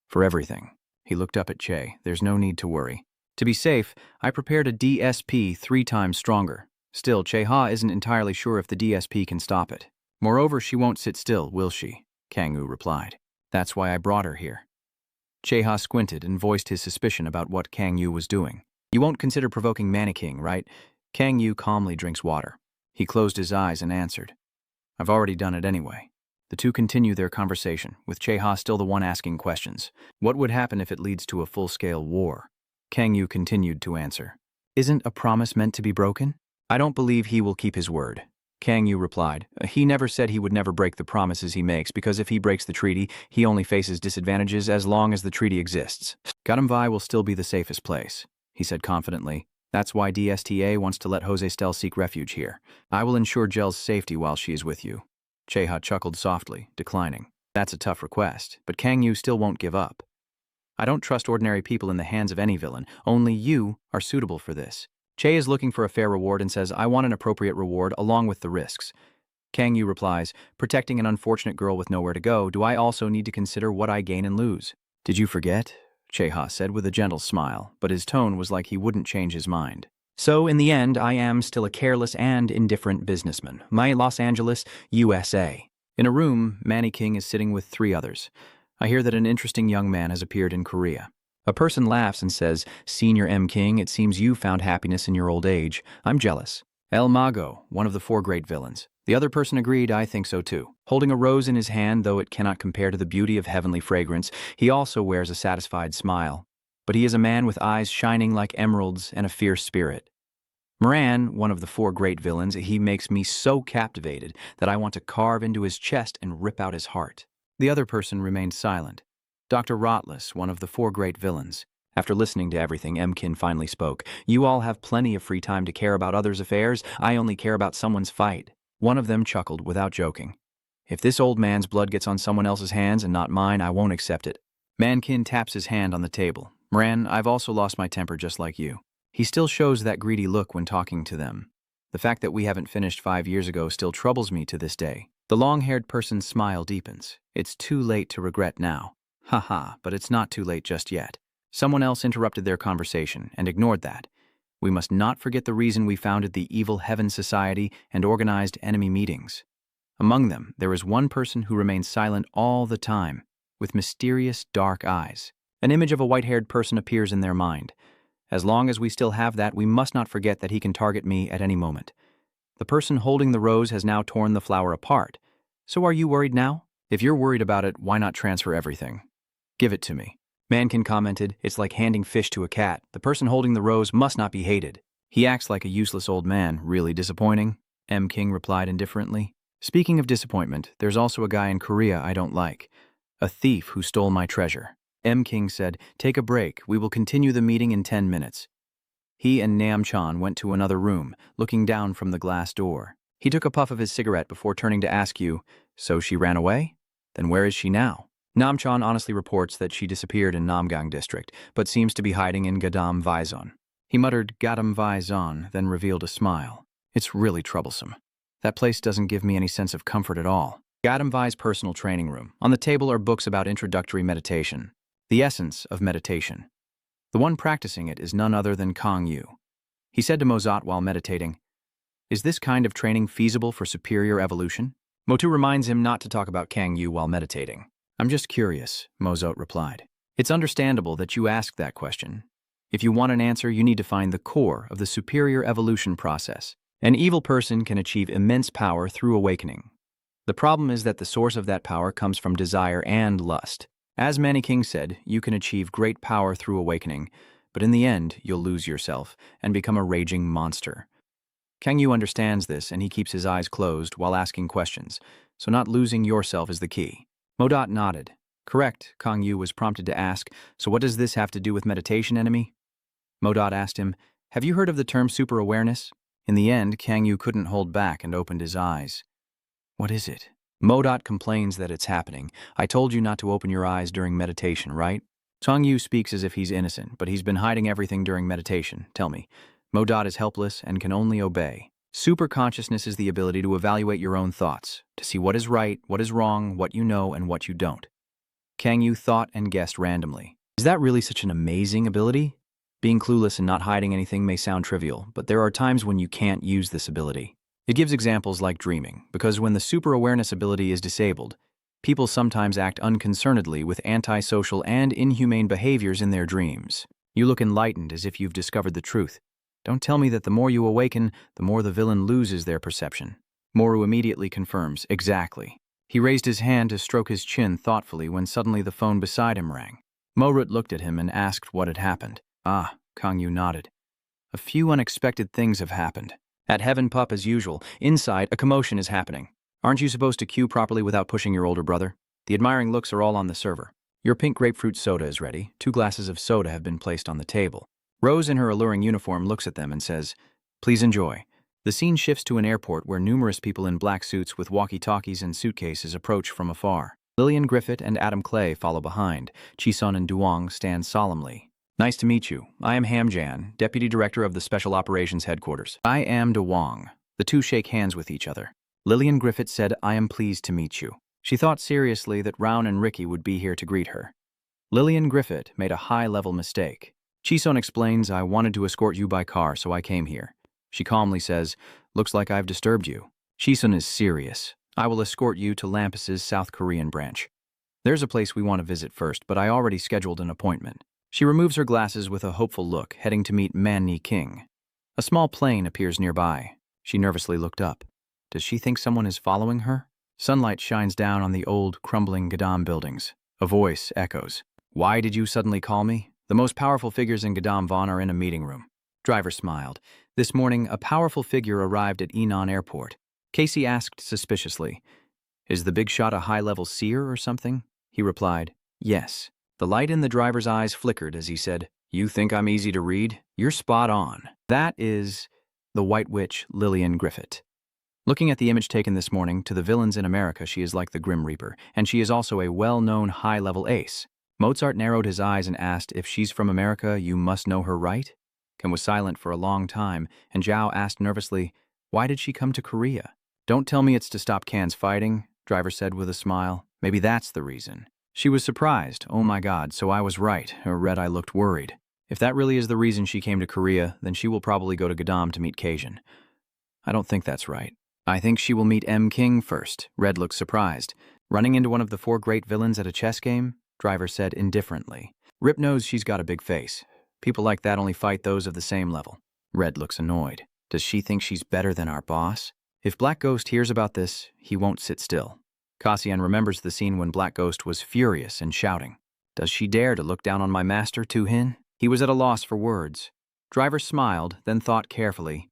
For everything. He looked up at Che. There's no need to worry. To be safe, I prepared a DSP 3 times stronger. Still, Che-ha isn't entirely sure if the DSP can stop it. Moreover, she won't sit still, will she? Kang Yu replied. That's why I brought her here. Che-ha squinted and voiced his suspicion about what Kang Yu was doing. You won't consider provoking Mannequin, right? Kang Yu calmly drinks water. He closed his eyes and answered. I've already done it anyway. The two continue their conversation, with Che-ha still the one asking questions. What would happen if it leads to a full-scale war? Kang Yu continued to answer. Isn't a promise meant to be broken? I don't believe he will keep his word. Kang Yu replied. He never said he would never break the promises he makes, because if he breaks the treaty, he only faces disadvantages as long as the treaty exists. Gadamvai will still be the safest place, he said confidently. That's why DSTA wants to let Jose Stel seek refuge here. I will ensure Jel's safety while she is with you. Cheha chuckled softly, declining. That's a tough request, but Kang Yu still won't give up. I don't trust ordinary people in the hands of any villain. Only you are suitable for this. Che is looking for a fair reward and says, I want an appropriate reward along with the risks. Kang Yu replies, protecting an unfortunate girl with nowhere to go, do I also need to consider what I gain and lose? Did you forget? Cheha said with a gentle smile, but his tone was like he wouldn't change his mind. So, in the end, I am still a careless and indifferent businessman. My Los Angeles, USA. In a room, Manny King is sitting with 3 others. I hear that an interesting young man has appeared in Korea. A person laughs and says, Senior M. King, it seems you found happiness in your old age. I'm jealous. El Mago, one of the 4 great villains. The other person agreed, I think so too. Holding a rose in his hand, though it cannot compare to the beauty of heavenly fragrance, he also wears a satisfied smile. But he is a man with eyes shining like emeralds and a fierce spirit. Moran, one of the 4 great villains, he makes me so captivated that I want to carve into his chest and rip out his heart. The other person remained silent. Dr. Rotless, one of the 4 great villains. After listening to everything, Emkin finally spoke. You all have plenty of free time to care about others' affairs. I only care about someone's fight. One of them chuckled without joking. If this old man's blood gets on someone else's hands and not mine, I won't accept it. Mankin taps his hand on the table. Moran, I've also lost my temper just like you. He still shows that greedy look when talking to them. The fact that we haven't finished 5 years ago still troubles me to this day. The long-haired person's smile deepens. It's too late to regret now. Haha, but it's not too late just yet. Someone else interrupted their conversation and ignored that. We must not forget the reason we founded the Evil Heaven Society and organized enemy meetings. Among them, there is one person who remains silent all the time, with mysterious dark eyes. An image of a white-haired person appears in their mind. As long as we still have that, we must not forget that he can target me at any moment. The person holding the rose has now torn the flower apart. So are you worried now? If you're worried about it, why not transfer everything? Give it to me. Mankin commented, it's like handing fish to a cat. The person holding the rose must not be hated. He acts like a useless old man. Really disappointing? M. King replied indifferently. Speaking of disappointment, there's also a guy in Korea I don't like. A thief who stole my treasure. M. King said, take a break. We will continue the meeting in 10 minutes. He and Nam-chan went to another room, looking down from the glass door. He took a puff of his cigarette before turning to ask you, so she ran away? Then where is she now? Nam-chan honestly reports that she disappeared in Namgang district, but seems to be hiding in Gadam Vaizon. He muttered Gadam Vaizon, then revealed a smile. It's really troublesome. That place doesn't give me any sense of comfort at all. Gadam Vai's personal training room. On the table are books about introductory meditation. The essence of meditation. The one practicing it is none other than Kang Yu. He said to Mozart while meditating, is this kind of training feasible for superior evolution? Motu reminds him not to talk about Kang Yu while meditating. I'm just curious, Mozot replied. It's understandable that you ask that question. If you want an answer, you need to find the core of the superior evolution process. An evil person can achieve immense power through awakening. The problem is that the source of that power comes from desire and lust. As Manny King said, you can achieve great power through awakening, but in the end, you'll lose yourself and become a raging monster. Kang Yu understands this, and he keeps his eyes closed while asking questions, so not losing yourself is the key. Modot nodded. Correct, Kang Yu was prompted to ask, so what does this have to do with meditation, enemy? Modot asked him, have you heard of the term super-awareness? In the end, Kang Yu couldn't hold back and opened his eyes. What is it? Modot complains that it's happening. I told you not to open your eyes during meditation, right? Kang Yu speaks as if he's innocent, but he's been hiding everything during meditation. Tell me. Modot is helpless and can only obey. Superconsciousness is the ability to evaluate your own thoughts, to see what is right, what is wrong, what you know, and what you don't. Kang Yu thought and guessed randomly. Is that really such an amazing ability? Being clueless and not hiding anything may sound trivial, but there are times when you can't use this ability. It gives examples like dreaming, because when the super-awareness ability is disabled, people sometimes act unconcernedly with antisocial and inhumane behaviors in their dreams. You look enlightened as if you've discovered the truth. Don't tell me that the more you awaken, the more the villain loses their perception. Moru immediately confirms, exactly. He raised his hand to stroke his chin thoughtfully when suddenly the phone beside him rang. Morut looked at him and asked what had happened. Ah, Kang Yu nodded. A few unexpected things have happened. At Heaven Pup, as usual, inside, a commotion is happening. Aren't you supposed to queue properly without pushing your older brother? The admiring looks are all on the server. Your pink grapefruit soda is ready. 2 glasses of soda have been placed on the table. Rose in her alluring uniform looks at them and says, please enjoy. The scene shifts to an airport where numerous people in black suits with walkie-talkies and suitcases approach from afar. Lillian Griffith and Adam Clay follow behind. Chisun and Duong stand solemnly. Nice to meet you. I am Hamjan, Deputy Director of the Special Operations Headquarters. I am Duong. The two shake hands with each other. Lillian Griffith said, I am pleased to meet you. She thought seriously that Round and Ricky would be here to greet her. Lillian Griffith made a high-level mistake. Chisun explains, I wanted to escort you by car, so I came here. She calmly says, looks like I've disturbed you. Chisun is serious. I will escort you to Lampus's South Korean branch. There's a place we want to visit first, but I already scheduled an appointment. She removes her glasses with a hopeful look, heading to meet Manny King. A small plane appears nearby. She nervously looked up. Does she think someone is following her? Sunlight shines down on the old, crumbling Gadam buildings. A voice echoes. Why did you suddenly call me? The most powerful figures in Gadam Von are in a meeting room. Driver smiled. This morning, a powerful figure arrived at Enon Airport. Casey asked suspiciously, is the big shot a high-level seer or something? He replied, yes. The light in the driver's eyes flickered as he said, you think I'm easy to read? You're spot on. That is the White Witch, Lillian Griffith. Looking at the image taken this morning, to the villains in America, she is like the Grim Reaper, and she is also a well-known high-level ace. Mozart narrowed his eyes and asked, if she's from America, you must know her, right? Ken was silent for a long time, and Zhao asked nervously, why did she come to Korea? Don't tell me it's to stop Can's fighting, Driver said with a smile. Maybe that's the reason. She was surprised. Oh my God, so I was right. Her red eye looked worried. If that really is the reason she came to Korea, then she will probably go to Gadam to meet Kajin. I don't think that's right. I think she will meet M. King first. Red looked surprised. Running into one of the 4 great villains at a chess game? Driver said indifferently. Rip knows she's got a big face. People like that only fight those of the same level. Red looks annoyed. Does she think she's better than our boss? If Black Ghost hears about this, he won't sit still. Cassian remembers the scene when Black Ghost was furious and shouting. Does she dare to look down on my master, Tu-Hin? He was at a loss for words. Driver smiled, then thought carefully.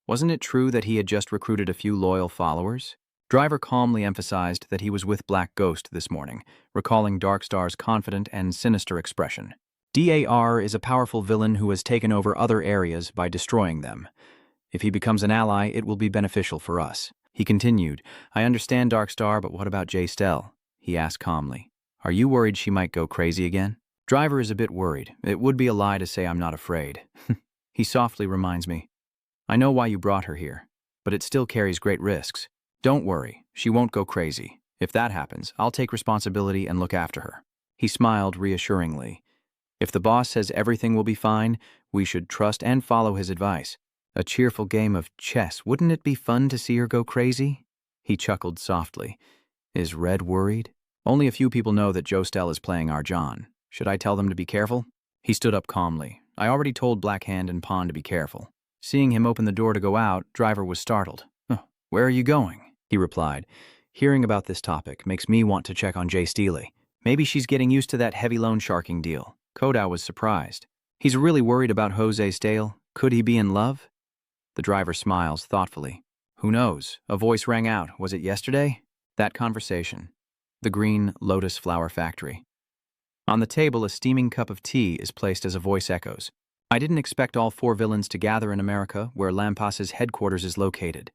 Wasn't it true that he had just recruited a few loyal followers? Driver calmly emphasized that he was with Black Ghost this morning, recalling Darkstar's confident and sinister expression. DAR is a powerful villain who has taken over other areas by destroying them. If he becomes an ally, it will be beneficial for us. He continued, I understand Darkstar, but what about Jay Stell? He asked calmly. Are you worried she might go crazy again? Driver is a bit worried. It would be a lie to say I'm not afraid. He softly reminds me. I know why you brought her here, but it still carries great risks. Don't worry, she won't go crazy. If that happens, I'll take responsibility and look after her. He smiled reassuringly. If the boss says everything will be fine, we should trust and follow his advice. A cheerful game of chess, wouldn't it be fun to see her go crazy? He chuckled softly. Is Red worried? Only a few people know that Joestel is playing our John. Should I tell them to be careful? He stood up calmly. I already told Blackhand and Pawn to be careful. Seeing him open the door to go out, Driver was startled. "Oh, where are you going?" he replied. Hearing about this topic makes me want to check on Jay Steely. Maybe she's getting used to that heavy loan sharking deal. Kodow was surprised. He's really worried about Jose Stale. Could he be in love? The driver smiles thoughtfully. Who knows? A voice rang out. Was it yesterday? That conversation. The Green Lotus Flower Factory. On the table, a steaming cup of tea is placed as a voice echoes. I didn't expect all 4 villains to gather in America, where Lampas's headquarters is located.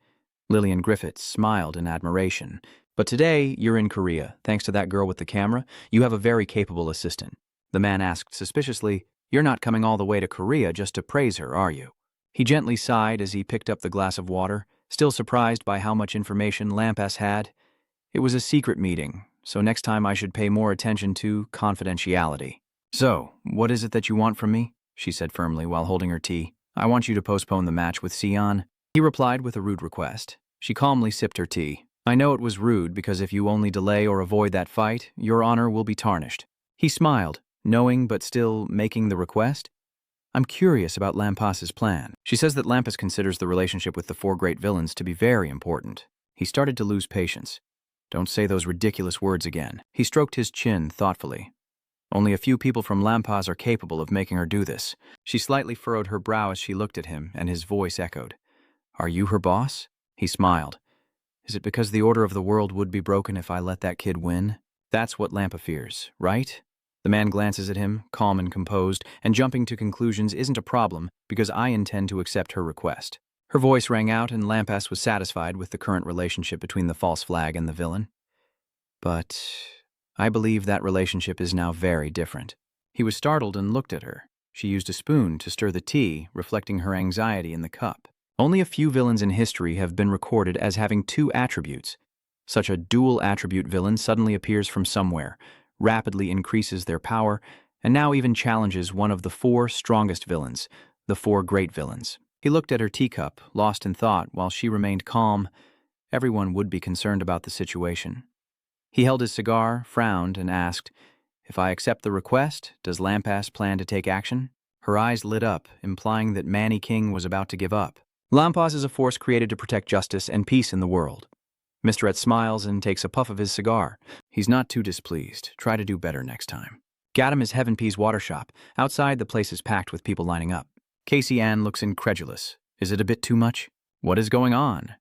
Lillian Griffiths smiled in admiration. But today, you're in Korea. Thanks to that girl with the camera, you have a very capable assistant. The man asked suspiciously, You're not coming all the way to Korea just to praise her, are you? He gently sighed as he picked up the glass of water, still surprised by how much information Lampas had. It was a secret meeting, so next time I should pay more attention to confidentiality. So, what is it that you want from me? She said firmly while holding her tea. I want you to postpone the match with Sion. He replied with a rude request. She calmly sipped her tea. I know it was rude because if you only delay or avoid that fight, your honor will be tarnished. He smiled, knowing but still making the request. I'm curious about Lampas's plan. She says that Lampas considers the relationship with the 4 great villains to be very important. He started to lose patience. Don't say those ridiculous words again. He stroked his chin thoughtfully. Only a few people from Lampas are capable of making her do this. She slightly furrowed her brow as she looked at him, and his voice echoed. Are you her boss? He smiled. Is it because the order of the world would be broken if I let that kid win? That's what Lampa fears, right? The man glances at him, calm and composed, and jumping to conclusions isn't a problem because I intend to accept her request. Her voice rang out and Lampas was satisfied with the current relationship between the false flag and the villain. But I believe that relationship is now very different. He was startled and looked at her. She used a spoon to stir the tea, reflecting her anxiety in the cup. Only a few villains in history have been recorded as having 2 attributes. Such a dual attribute villain suddenly appears from somewhere, rapidly increases their power, and now even challenges one of the 4 strongest villains, the 4 great villains. He looked at her teacup, lost in thought, while she remained calm. Everyone would be concerned about the situation. He held his cigar, frowned, and asked, If I accept the request, does Lampas plan to take action? Her eyes lit up, implying that Manny King was about to give up. Lampas is a force created to protect justice and peace in the world. Mr. Ed smiles and takes a puff of his cigar. He's not too displeased. Try to do better next time. Gaddam is Heaven Pea's water shop. Outside, the place is packed with people lining up. Casey Ann looks incredulous. Is it a bit too much? What is going on?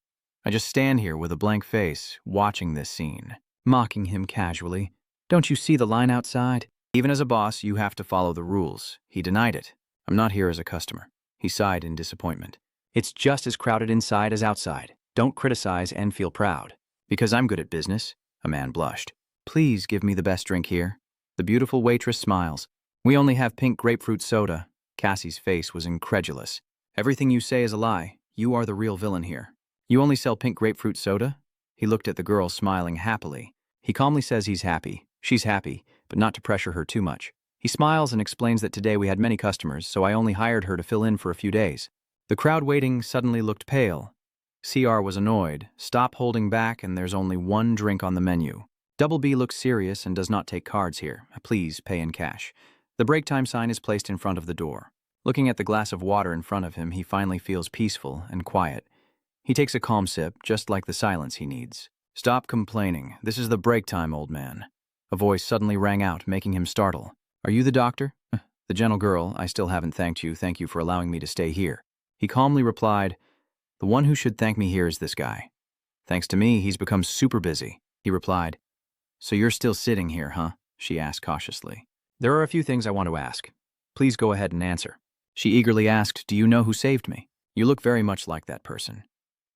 I just stand here with a blank face, watching this scene, mocking him casually. Don't you see the line outside? Even as a boss, you have to follow the rules. He denied it. I'm not here as a customer. He sighed in disappointment. It's just as crowded inside as outside. Don't criticize and feel proud. Because I'm good at business. A man blushed. Please give me the best drink here. The beautiful waitress smiles. We only have pink grapefruit soda. Cassie's face was incredulous. Everything you say is a lie. You are the real villain here. You only sell pink grapefruit soda? He looked at the girl, smiling happily. He calmly says he's happy. She's happy, but not to pressure her too much. He smiles and explains that today we had many customers, so I only hired her to fill in for a few days. The crowd waiting suddenly looked pale. CR was annoyed. Stop holding back, and there's only 1 drink on the menu. Double B looks serious and does not take cards here. Please pay in cash. The break time sign is placed in front of the door. Looking at the glass of water in front of him, he finally feels peaceful and quiet. He takes a calm sip, just like the silence he needs. Stop complaining. This is the break time, old man. A voice suddenly rang out, making him startle. Are you the doctor? The gentle girl, I still haven't thanked you. Thank you for allowing me to stay here. He calmly replied, The one who should thank me here is this guy. Thanks to me, he's become super busy. He replied, So you're still sitting here, huh? She asked cautiously. There are a few things I want to ask. Please go ahead and answer. She eagerly asked, Do you know who saved me? You look very much like that person.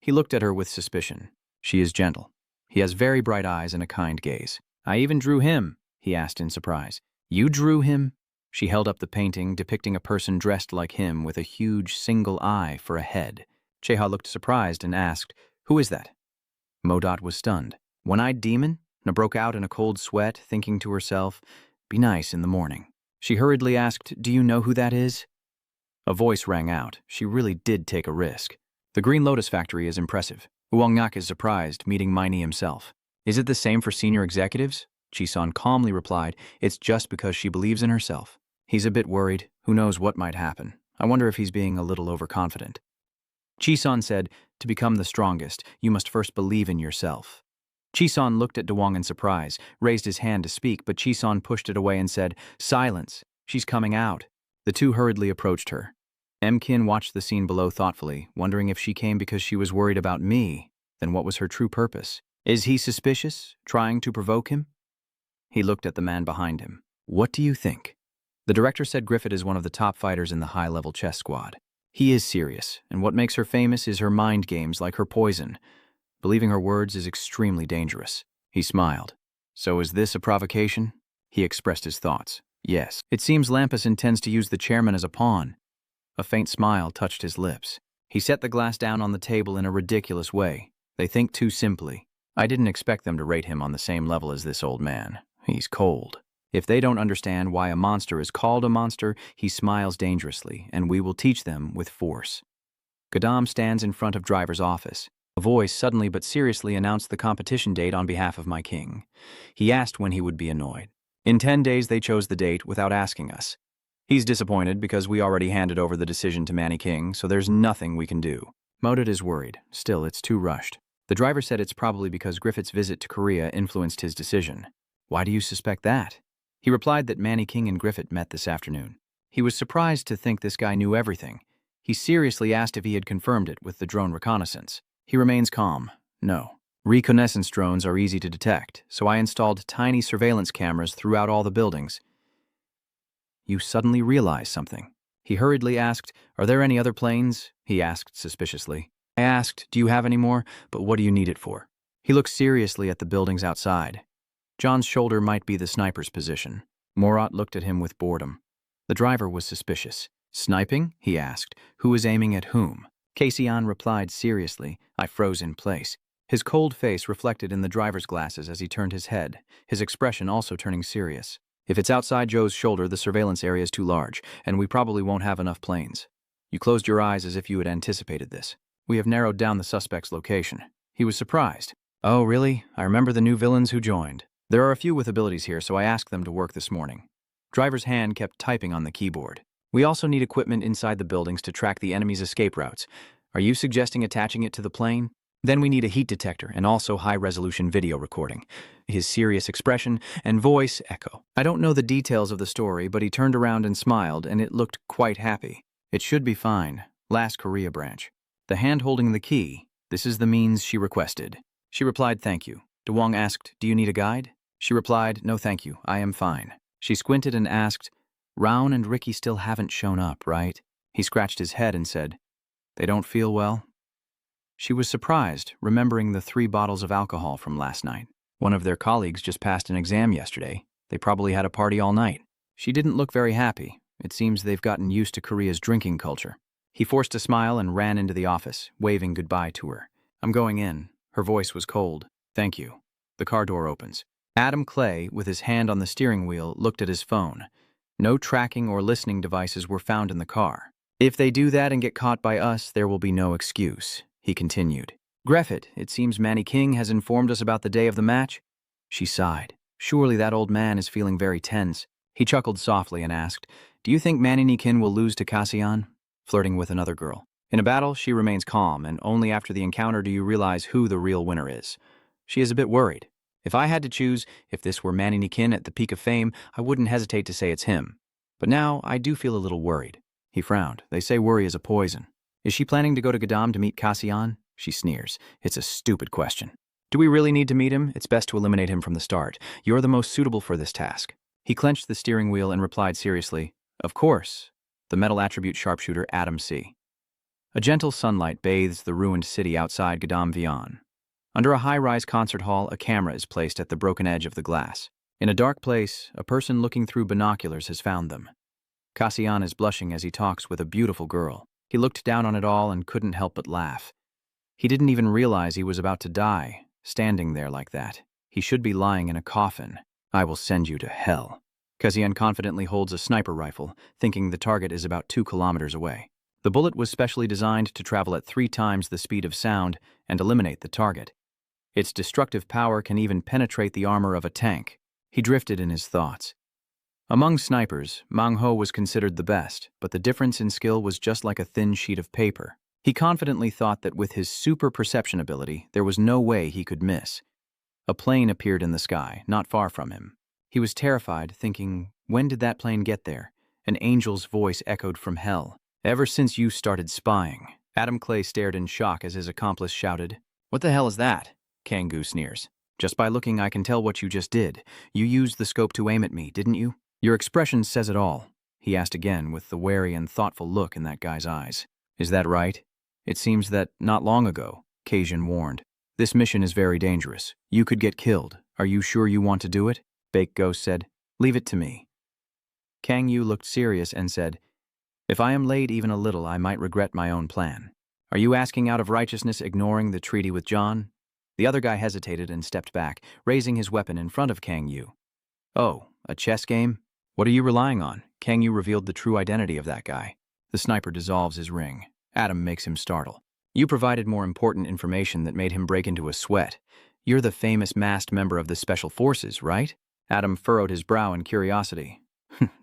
He looked at her with suspicion. She is gentle. He has very bright eyes and a kind gaze. I even drew him, he asked in surprise. You drew him? She held up the painting depicting a person dressed like him with a huge single eye for a head. Cheha looked surprised and asked, Who is that? Modot was stunned. One-eyed demon? Na broke out in a cold sweat, thinking to herself, Be nice in the morning. She hurriedly asked, Do you know who that is? A voice rang out. She really did take a risk. The Green Lotus Factory is impressive. Huang is surprised, meeting Miney himself. Is it the same for senior executives? Chisun calmly replied, it's just because she believes in herself. He's a bit worried. Who knows what might happen? I wonder if he's being a little overconfident. Chisun said, to become the strongest, you must first believe in yourself. Chisun looked at Dewang in surprise, raised his hand to speak, but Chisun pushed it away and said, silence, she's coming out. The two hurriedly approached her. Kin watched the scene below thoughtfully, wondering if she came because she was worried about me. Then what was her true purpose? Is he suspicious, trying to provoke him? He looked at the man behind him. What do you think? The director said Griffith is one of the top fighters in the high-level chess squad. He is serious, and what makes her famous is her mind games like her poison. Believing her words is extremely dangerous. He smiled. So is this a provocation? He expressed his thoughts. Yes. It seems Lampus intends to use the chairman as a pawn. A faint smile touched his lips. He set the glass down on the table in a ridiculous way. They think too simply. I didn't expect them to rate him on the same level as this old man. He's cold. If they don't understand why a monster is called a monster, he smiles dangerously, and we will teach them with force. Gadam stands in front of driver's office. A voice suddenly but seriously announced the competition date on behalf of my king. He asked when he would be annoyed. In 10 days they chose the date without asking us. He's disappointed because we already handed over the decision to Manny King, so there's nothing we can do. Modit is worried. Still, it's too rushed. The driver said it's probably because Griffith's visit to Korea influenced his decision. Why do you suspect that? He replied that Manny King and Griffith met this afternoon. He was surprised to think this guy knew everything. He seriously asked if he had confirmed it with the drone reconnaissance. He remains calm. No. Reconnaissance drones are easy to detect, so I installed tiny surveillance cameras throughout all the buildings. You suddenly realized something. He hurriedly asked, are there any other planes? He asked suspiciously. I asked, do you have any more? But what do you need it for? He looked seriously at the buildings outside. John's shoulder might be the sniper's position. Morat looked at him with boredom. The driver was suspicious. Sniping? He asked. Who is aiming at whom? Kasian replied seriously. I froze in place. His cold face reflected in the driver's glasses as he turned his head, his expression also turning serious. If it's outside Joe's shoulder, the surveillance area is too large, and we probably won't have enough planes. You closed your eyes as if you had anticipated this. We have narrowed down the suspect's location. He was surprised. Oh, really? I remember the new villains who joined. There are a few with abilities here, so I asked them to work this morning. Driver's hand kept typing on the keyboard. We also need equipment inside the buildings to track the enemy's escape routes. Are you suggesting attaching it to the plane? Then we need a heat detector and also high-resolution video recording. His serious expression and voice echo. I don't know the details of the story, but he turned around and smiled, and it looked quite happy. It should be fine. Last Korea branch. The hand holding the key. This is the means she requested. She replied, thank you. Dewang asked, do you need a guide? She replied, no thank you, I am fine. She squinted and asked, Raun and Ricky still haven't shown up, right? He scratched his head and said, they don't feel well? She was surprised, remembering the 3 bottles of alcohol from last night. One of their colleagues just passed an exam yesterday. They probably had a party all night. She didn't look very happy. It seems they've gotten used to Korea's drinking culture. He forced a smile and ran into the office, waving goodbye to her. I'm going in. Her voice was cold. Thank you. The car door opens. Adam Clay, with his hand on the steering wheel, looked at his phone. No tracking or listening devices were found in the car. If they do that and get caught by us, there will be no excuse, he continued. Griffith, it seems Manny King has informed us about the day of the match. She sighed. Surely that old man is feeling very tense. He chuckled softly and asked, do you think Manny King will lose to Kasian? Flirting with another girl. In a battle, she remains calm, and only after the encounter do you realize who the real winner is. She is a bit worried. If I had to choose, if this were Manny Nikin at the peak of fame, I wouldn't hesitate to say it's him. But now, I do feel a little worried. He frowned. They say worry is a poison. Is she planning to go to Gadam to meet Kasian? She sneers. It's a stupid question. Do we really need to meet him? It's best to eliminate him from the start. You're the most suitable for this task. He clenched the steering wheel and replied seriously, of course. The metal attribute sharpshooter Adam C. A gentle sunlight bathes the ruined city outside Gadam Vian. Under a high-rise concert hall, a camera is placed at the broken edge of the glass. In a dark place, a person looking through binoculars has found them. Kasian is blushing as he talks with a beautiful girl. He looked down on it all and couldn't help but laugh. He didn't even realize he was about to die, standing there like that. He should be lying in a coffin. I will send you to hell. Kasian confidently holds a sniper rifle, thinking the target is about 2 kilometers away. The bullet was specially designed to travel at 3 times the speed of sound and eliminate the target. Its destructive power can even penetrate the armor of a tank. He drifted in his thoughts. Among snipers, Manhwa was considered the best, but the difference in skill was just like a thin sheet of paper. He confidently thought that with his super perception ability, there was no way he could miss. A plane appeared in the sky, not far from him. He was terrified, thinking, when did that plane get there? An angel's voice echoed from hell. Ever since you started spying. Adam Clay stared in shock as his accomplice shouted, "What the hell is that?" Kang-gu sneers. "Just by looking I can tell what you just did. You used the scope to aim at me, didn't you?" "Your expression says it all," he asked again with the wary and thoughtful look in that guy's eyes. "Is that right? It seems that, not long ago," Kajin warned. "This mission is very dangerous. You could get killed. Are you sure you want to do it?" Baked Ghost said, "Leave it to me." Kang-yu looked serious and said, "If I am late even a little, I might regret my own plan. Are you asking out of righteousness, ignoring the treaty with John?" The other guy hesitated and stepped back, raising his weapon in front of Kang-yu. "Oh, a chess game? What are you relying on?" Kang-yu revealed the true identity of that guy. The sniper dissolves his ring. Adam makes him startle. "You provided more important information that made him break into a sweat. You're the famous masked member of the Special Forces, right?" Adam furrowed his brow in curiosity.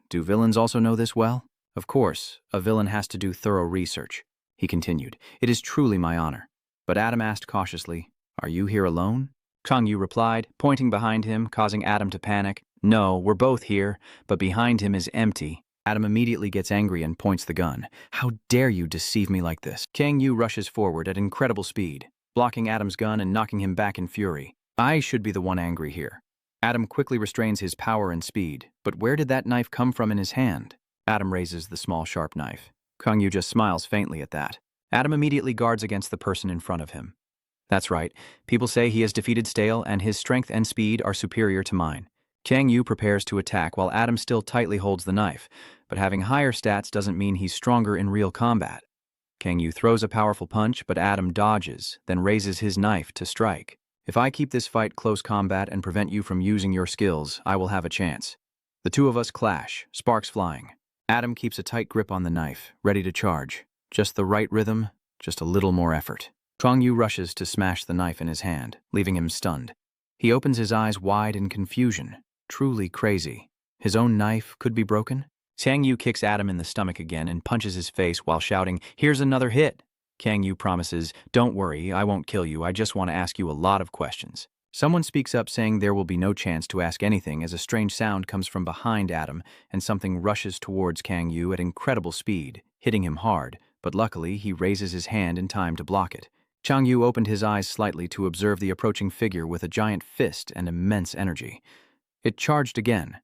"Do villains also know this well?" "Of course, a villain has to do thorough research," he continued. "It is truly my honor." But Adam asked cautiously, "Are you here alone?" Kang-yu replied, pointing behind him, causing Adam to panic. "No, we're both here, but behind him is empty." Adam immediately gets angry and points the gun. "How dare you deceive me like this?" Kang-yu rushes forward at incredible speed, blocking Adam's gun and knocking him back in fury. I should be the one angry here. Adam quickly restrains his power and speed, but where did that knife come from in his hand? Adam raises the small sharp knife. Kang-yu just smiles faintly at that. Adam immediately guards against the person in front of him. That's right, people say he has defeated Stale and his strength and speed are superior to mine. Kang-yu prepares to attack while Adam still tightly holds the knife, but having higher stats doesn't mean he's stronger in real combat. Kang-yu throws a powerful punch, but Adam dodges, then raises his knife to strike. "If I keep this fight close combat and prevent you from using your skills, I will have a chance." The two of us clash, sparks flying. Adam keeps a tight grip on the knife, ready to charge. Just the right rhythm, just a little more effort. Kang-yu rushes to smash the knife in his hand, leaving him stunned. He opens his eyes wide in confusion. Truly crazy. His own knife could be broken? Kang-yu kicks Adam in the stomach again and punches his face while shouting, "Here's another hit." Kang-yu promises, "Don't worry, I won't kill you, I just want to ask you a lot of questions." Someone speaks up saying there will be no chance to ask anything as a strange sound comes from behind Adam and something rushes towards Kang-yu at incredible speed, hitting him hard, but luckily he raises his hand in time to block it. Kang-yu opened his eyes slightly to observe the approaching figure with a giant fist and immense energy. It charged again,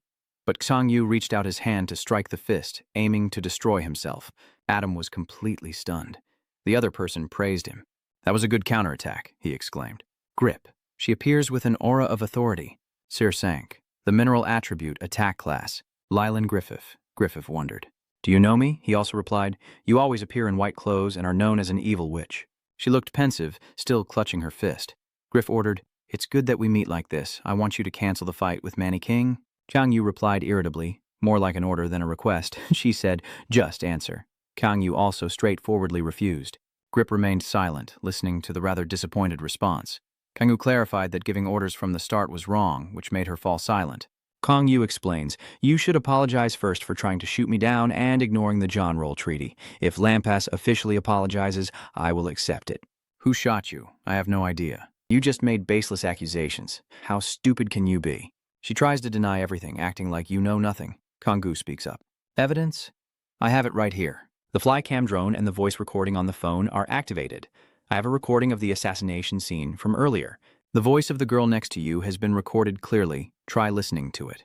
but Kang-yu reached out his hand to strike the fist, aiming to destroy himself. Adam was completely stunned. The other person praised him. "That was a good counterattack," he exclaimed. "Grip. She appears with an aura of authority." Sir sank. The mineral attribute, attack class. Lylan Griffith. Griffith wondered. "Do you know me?" He also replied. "You always appear in white clothes and are known as an evil witch." She looked pensive, still clutching her fist. Griff ordered, "It's good that we meet like this. I want you to cancel the fight with Manny King." Kang-yu replied irritably, more like an order than a request. She said, "Just answer." Kang-yu also straightforwardly refused. Grip remained silent, listening to the rather disappointed response. Kang-yu clarified that giving orders from the start was wrong, which made her fall silent. Kang-yu explains, "You should apologize first for trying to shoot me down and ignoring the John Roll Treaty. If Lampas officially apologizes, I will accept it." "Who shot you? I have no idea. You just made baseless accusations. How stupid can you be?" She tries to deny everything, acting like you know nothing. Kang-gu speaks up. "Evidence? I have it right here. The flycam drone and the voice recording on the phone are activated. I have a recording of the assassination scene from earlier. The voice of the girl next to you has been recorded clearly. Try listening to it."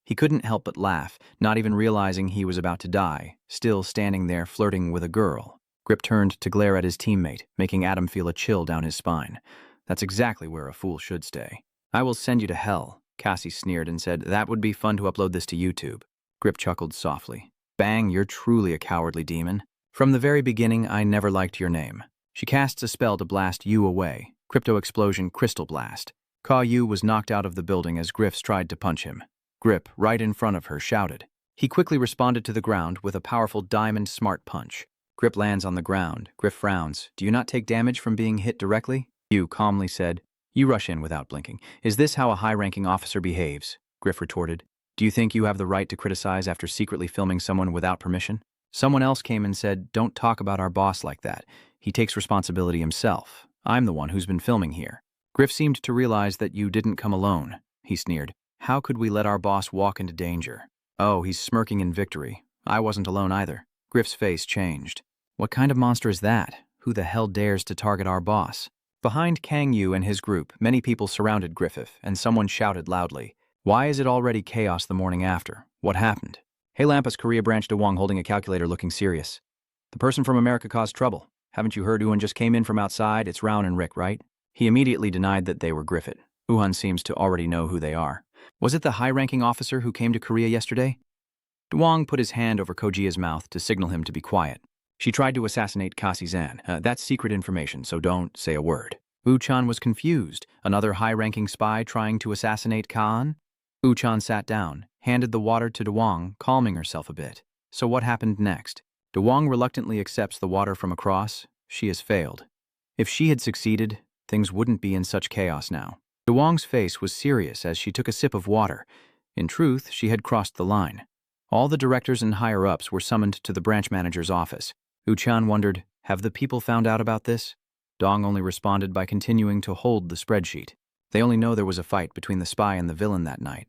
He couldn't help but laugh, not even realizing he was about to die, still standing there flirting with a girl. Grip turned to glare at his teammate, making Adam feel a chill down his spine. That's exactly where a fool should stay. "I will send you to hell," Cassie sneered and said, "That would be fun to upload this to YouTube." Grip chuckled softly. "Bang, you're truly a cowardly demon. From the very beginning, I never liked your name." She casts a spell to blast you away. Crypto Explosion Crystal Blast. Ka-Yu was knocked out of the building as Griffs tried to punch him. Grip, right in front of her, shouted. He quickly responded to the ground with a powerful diamond smart punch. Grip lands on the ground. Griff frowns. Do you not take damage from being hit directly? You calmly said. You rush in without blinking. Is this how a high-ranking officer behaves? Griff retorted. Do you think you have the right to criticize after secretly filming someone without permission? Someone else came and said, don't talk about our boss like that. He takes responsibility himself. I'm the one who's been filming here. Griff seemed to realize that you didn't come alone. He sneered. How could we let our boss walk into danger? Oh, he's smirking in victory. I wasn't alone either. Griff's face changed. What kind of monster is that? Who the hell dares to target our boss? Behind Kang Yu and his group, many people surrounded Griffith, and someone shouted loudly, why is it already chaos the morning after? What happened? Hey Lampas, Korea branch DeWong holding a calculator looking serious. The person from America caused trouble. Haven't you heard Uhan just came in from outside? It's Round and Rick, right? He immediately denied that they were Griffith. Uhan seems to already know who they are. Was it the high-ranking officer who came to Korea yesterday? DeWong put his hand over Kojia's mouth to signal him to be quiet. She tried to assassinate Kasi Zan. That's secret information, so don't say a word. Uchan was confused. Another high-ranking spy trying to assassinate Khan? Uchan sat down, handed the water to DeWong, calming herself a bit. So what happened next? DeWong reluctantly accepts the water from across. She has failed. If she had succeeded, things wouldn't be in such chaos now. DeWong's face was serious as she took a sip of water. In truth, she had crossed the line. All the directors and higher-ups were summoned to the branch manager's office. Uchan wondered, have the people found out about this? Dong only responded by continuing to hold the spreadsheet. They only know there was a fight between the spy and the villain that night.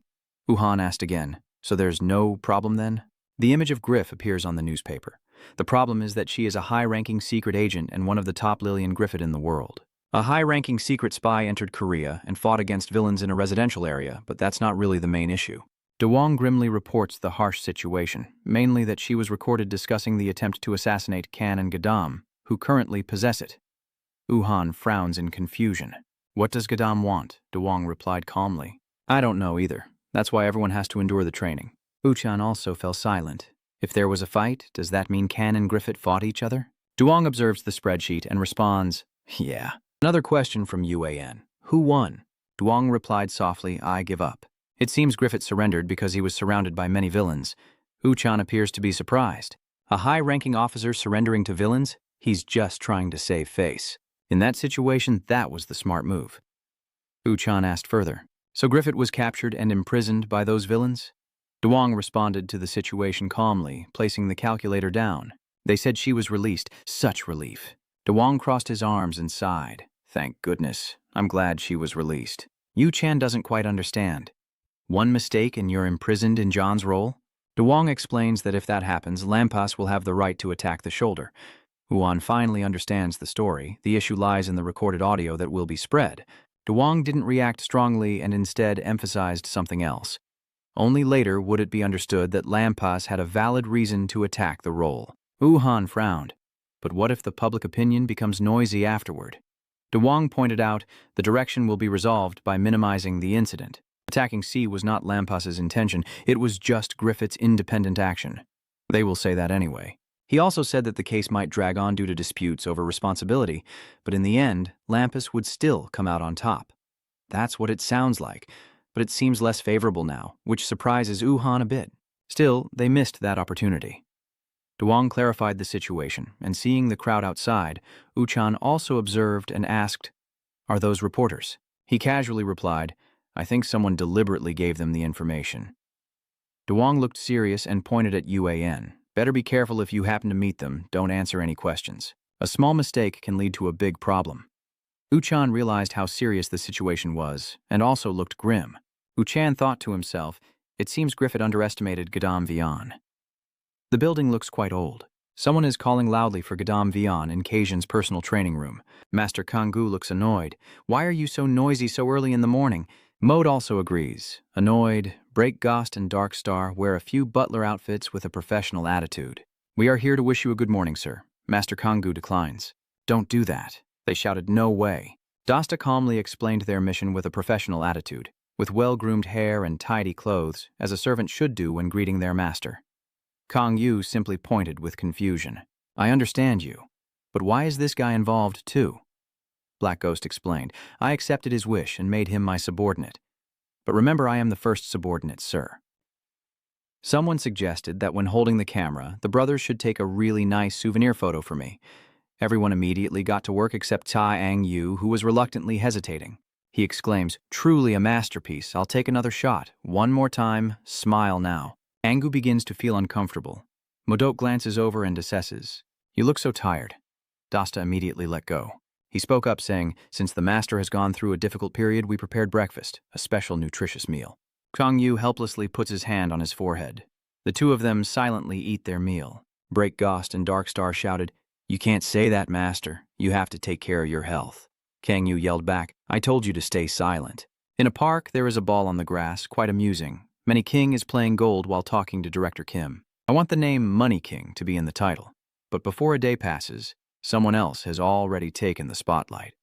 Uhan asked again, so there's no problem then? The image of Griff appears on the newspaper. The problem is that she is a high-ranking secret agent and one of the top Lillian Griffith in the world. A high-ranking secret spy entered Korea and fought against villains in a residential area, but that's not really the main issue. DeWong grimly reports the harsh situation, mainly that she was recorded discussing the attempt to assassinate Kan and Gadam, who currently possess it. Uhan frowns in confusion. What does Gadam want? DeWong replied calmly. I don't know either. That's why everyone has to endure the training. Uchan also fell silent. If there was a fight, does that mean Kan and Griffith fought each other? DeWong observes the spreadsheet and responds, yeah. Another question from UAN. Who won? DeWong replied softly, I give up. It seems Griffith surrendered because he was surrounded by many villains. Uchan appears to be surprised. A high-ranking officer surrendering to villains? He's just trying to save face. In that situation, that was the smart move. Uchan asked further. So Griffith was captured and imprisoned by those villains? DeWong responded to the situation calmly, placing the calculator down. They said she was released. Such relief. DeWong crossed his arms and sighed. Thank goodness. I'm glad she was released. Yu Chan doesn't quite understand. One mistake and you're imprisoned in John's role? DeWong explains that if that happens, Lampas will have the right to attack the shoulder. Uhan finally understands the story. The issue lies in the recorded audio that will be spread. DeWong didn't react strongly and instead emphasized something else. Only later would it be understood that Lampas had a valid reason to attack the role. Uhan frowned. But what if the public opinion becomes noisy afterward? DeWong pointed out the direction will be resolved by minimizing the incident. Attacking C was not Lampas's intention, it was just Griffith's independent action. They will say that anyway. He also said that the case might drag on due to disputes over responsibility, but in the end, Lampas would still come out on top. That's what it sounds like, but it seems less favorable now, which surprises Uhan a bit. Still, they missed that opportunity. DeWong clarified the situation, and seeing the crowd outside, Uchan also observed and asked, Are those reporters? He casually replied, I think someone deliberately gave them the information. DeWong looked serious and pointed at UAN. Better be careful if you happen to meet them, don't answer any questions. A small mistake can lead to a big problem. Uchan realized how serious the situation was, and also looked grim. Uchan thought to himself, it seems Griffith underestimated Gadam Vian. The building looks quite old. Someone is calling loudly for Gadam Vian in Kajin's personal training room. Master Kanggu looks annoyed. Why are you so noisy so early in the morning? Mode also agrees. Annoyed, Break Ghost and Dark Star wear a few butler outfits with a professional attitude. We are here to wish you a good morning, sir. Master Kanggu declines. Don't do that. They shouted, no way. Dasta calmly explained their mission with a professional attitude, with well-groomed hair and tidy clothes, as a servant should do when greeting their master. Kang Yu simply pointed with confusion. I understand you, but why is this guy involved too? Black Ghost explained. I accepted his wish and made him my subordinate. But remember, I am the first subordinate, sir. Someone suggested that when holding the camera, the brothers should take a really nice souvenir photo for me. Everyone immediately got to work except Ta Ang Yu, who was reluctantly hesitating. He exclaims, "Truly a masterpiece. I'll take another shot. One more time. Smile now." Angu begins to feel uncomfortable. Modok glances over and assesses. "You look so tired." Dasta immediately let go. He spoke up saying, "Since the master has gone through a difficult period, we prepared breakfast, a special nutritious meal." Kang Yu helplessly puts his hand on his forehead. The two of them silently eat their meal. Break Ghost and Darkstar shouted, "You can't say that, master. You have to take care of your health." Kang Yu yelled back, "I told you to stay silent." In a park, there is a ball on the grass, quite amusing. Manny King is playing gold while talking to Director Kim. I want the name Money King to be in the title. But before a day passes, someone else has already taken the spotlight.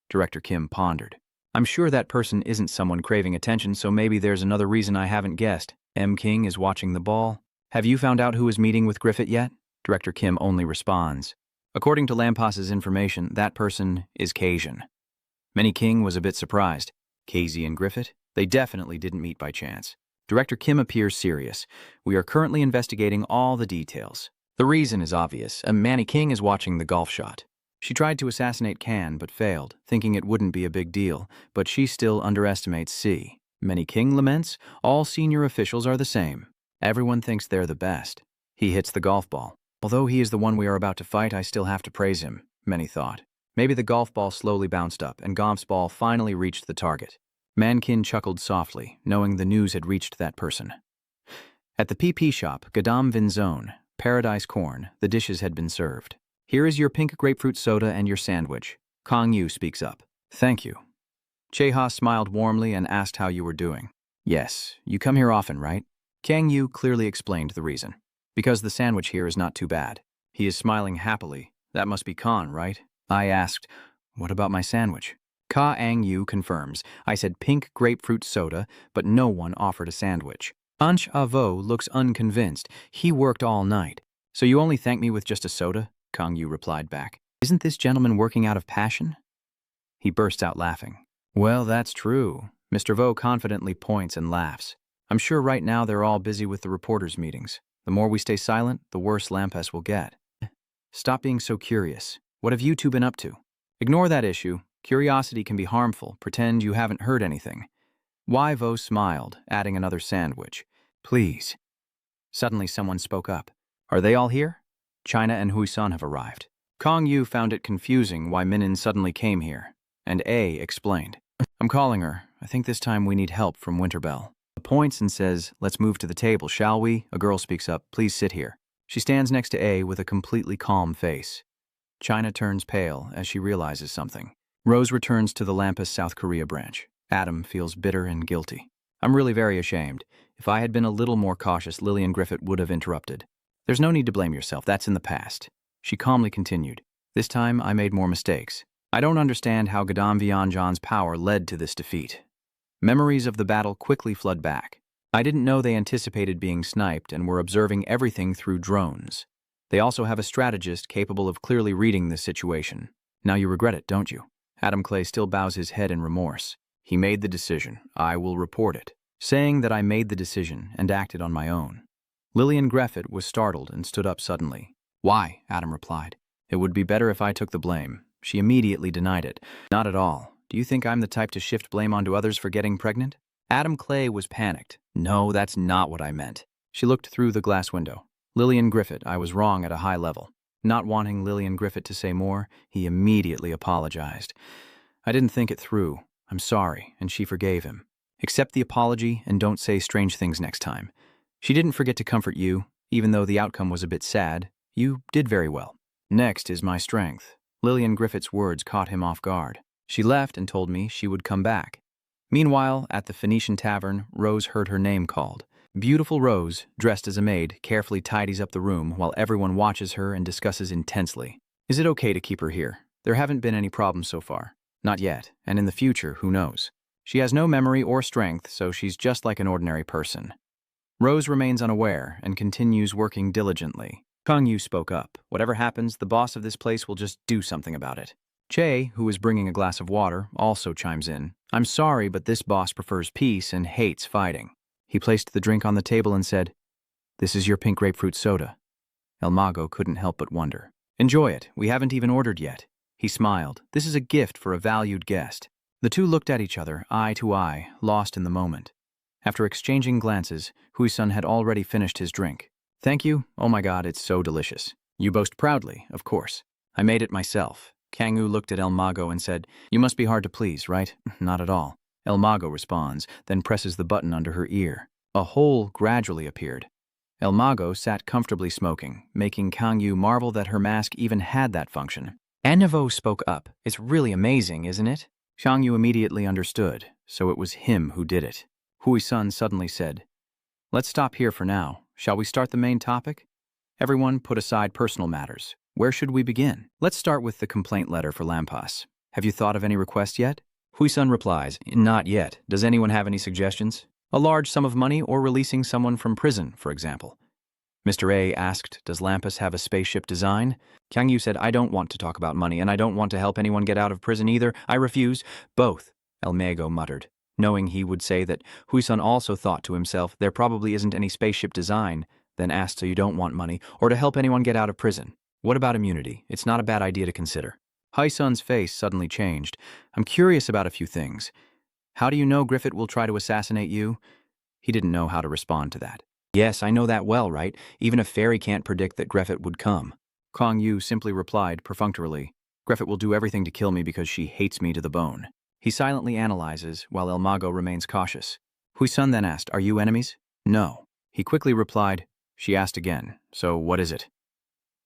Director Kim pondered. "I'm sure that person isn't someone craving attention, so maybe there's another reason I haven't guessed. M. King is watching the ball. Have you found out who is meeting with Griffith yet?" Director Kim only responds. According to Lampas's information, that person is Cajun. Manny King was a bit surprised. Casey and Griffith? They definitely didn't meet by chance. Director Kim appears serious. "We are currently investigating all the details. The reason is obvious. Manny King is watching the golf shot. She tried to assassinate Can, but failed, thinking it wouldn't be a big deal, but she still underestimates C. Manny King laments, all senior officials are the same. Everyone thinks they're the best. He hits the golf ball. Although he is the one we are about to fight, I still have to praise him," Manny thought. Maybe the golf ball slowly bounced up, and Gomp's ball finally reached the target. Mankin chuckled softly, knowing the news had reached that person. At the PP shop, Gadam Vinzone, Paradise Corn, the dishes had been served. "Here is your pink grapefruit soda and your sandwich." Kang Yu speaks up. "Thank you." Cheha smiled warmly and asked how you were doing. "Yes, you come here often, right?" Kang Yu clearly explained the reason. "Because the sandwich here is not too bad." He is smiling happily. "That must be Khan, right?" I asked, "What about my sandwich?" Ka Ang Yu confirms. "I said pink grapefruit soda, but no one offered a sandwich." Anch Avo looks unconvinced. "He worked all night." "So you only thank me with just a soda?" Kang Yu replied back. "Isn't this gentleman working out of passion?" He bursts out laughing. "Well, that's true." Mr. Vo confidently points and laughs. "I'm sure right now they're all busy with the reporters' meetings. The more we stay silent, the worse Lampas will get." "Stop being so curious. What have you two been up to?" "Ignore that issue. Curiosity can be harmful. Pretend you haven't heard anything." Vo smiled, adding another sandwich. "Please." Suddenly someone spoke up. "Are they all here?" China and Huisan have arrived. Kang Yu found it confusing why Minin suddenly came here, and A explained. "I'm calling her. I think this time we need help from Winterbell." He points and says, "Let's move to the table, shall we?" A girl speaks up, "Please sit here." She stands next to A with a completely calm face. China turns pale as she realizes something. Rose returns to the Lampas South Korea branch. Adam feels bitter and guilty. "I'm really very ashamed. If I had been a little more cautious, Lillian Griffith would have interrupted." "There's no need to blame yourself. That's in the past." She calmly continued. "This time I made more mistakes. I don't understand how Gadam Vianjan's power led to this defeat." Memories of the battle quickly flood back. "I didn't know they anticipated being sniped and were observing everything through drones. They also have a strategist capable of clearly reading this situation. Now you regret it, don't you?" Adam Clay still bows his head in remorse. "He made the decision. I will report it." Saying that I made the decision and acted on my own. Lillian Griffith was startled and stood up suddenly. "Why?" Adam replied. "It would be better if I took the blame." She immediately denied it. "Not at all. Do you think I'm the type to shift blame onto others for getting pregnant?" Adam Clay was panicked. "No, that's not what I meant." She looked through the glass window. "Lillian Griffith, I was wrong at a high level." Not wanting Lillian Griffith to say more, he immediately apologized. "I didn't think it through. I'm sorry," and she forgave him. "Accept the apology and don't say strange things next time. She didn't forget to comfort you, even though the outcome was a bit sad. You did very well." "Next is my strength." Lillian Griffith's words caught him off guard. She left and told me she would come back. Meanwhile, at the Phoenician tavern, Rose heard her name called. Beautiful Rose, dressed as a maid, carefully tidies up the room while everyone watches her and discusses intensely. "Is it okay to keep her here? There haven't been any problems so far." "Not yet, and in the future, who knows? She has no memory or strength, so she's just like an ordinary person." Rose remains unaware and continues working diligently. Kang Yu spoke up. "Whatever happens, the boss of this place will just do something about it." Che, who is bringing a glass of water, also chimes in. "I'm sorry, but this boss prefers peace and hates fighting." He placed the drink on the table and said, This is your pink grapefruit soda. El Mago couldn't help but wonder. Enjoy it. We haven't even ordered yet. He smiled. This is a gift for a valued guest. The two looked at each other, eye to eye, lost in the moment. After exchanging glances, Hui-sun had already finished his drink. Thank you. Oh my god, it's so delicious. You boast proudly, of course. I made it myself. Kangwoo looked at El Mago and said, You must be hard to please, right? Not at all. El Mago responds, then presses the button under her ear. A hole gradually appeared. El Mago sat comfortably smoking, making Kangwoo marvel that her mask even had that function. Anivo spoke up. It's really amazing, isn't it? Kangwoo immediately understood, so it was him who did it. Hui-sun suddenly said, Let's stop here for now. Shall we start the main topic? Everyone put aside personal matters. Where should we begin? Let's start with the complaint letter for Lampas. Have you thought of any requests yet? Hui-sun replies, Not yet. Does anyone have any suggestions? A large sum of money or releasing someone from prison, for example. Mr. A asked, Does Lampas have a spaceship design? Kangwoo said, I don't want to talk about money, and I don't want to help anyone get out of prison either. I refuse. Both, El Mago muttered, knowing he would say that Hui-sun also thought to himself, there probably isn't any spaceship design, then asked, So you don't want money, or to help anyone get out of prison. What about immunity? It's not a bad idea to consider. Hui-sun's face suddenly changed. I'm curious about a few things. How do you know Griffith will try to assassinate you? He didn't know how to respond to that. Yes, I know that well, right? Even a fairy can't predict that Griffith would come. Kangwoo simply replied perfunctorily, Griffith will do everything to kill me because she hates me to the bone. He silently analyzes, while El Mago remains cautious. Hui-sun then asked, Are you enemies? No. He quickly replied. She asked again, So what is it?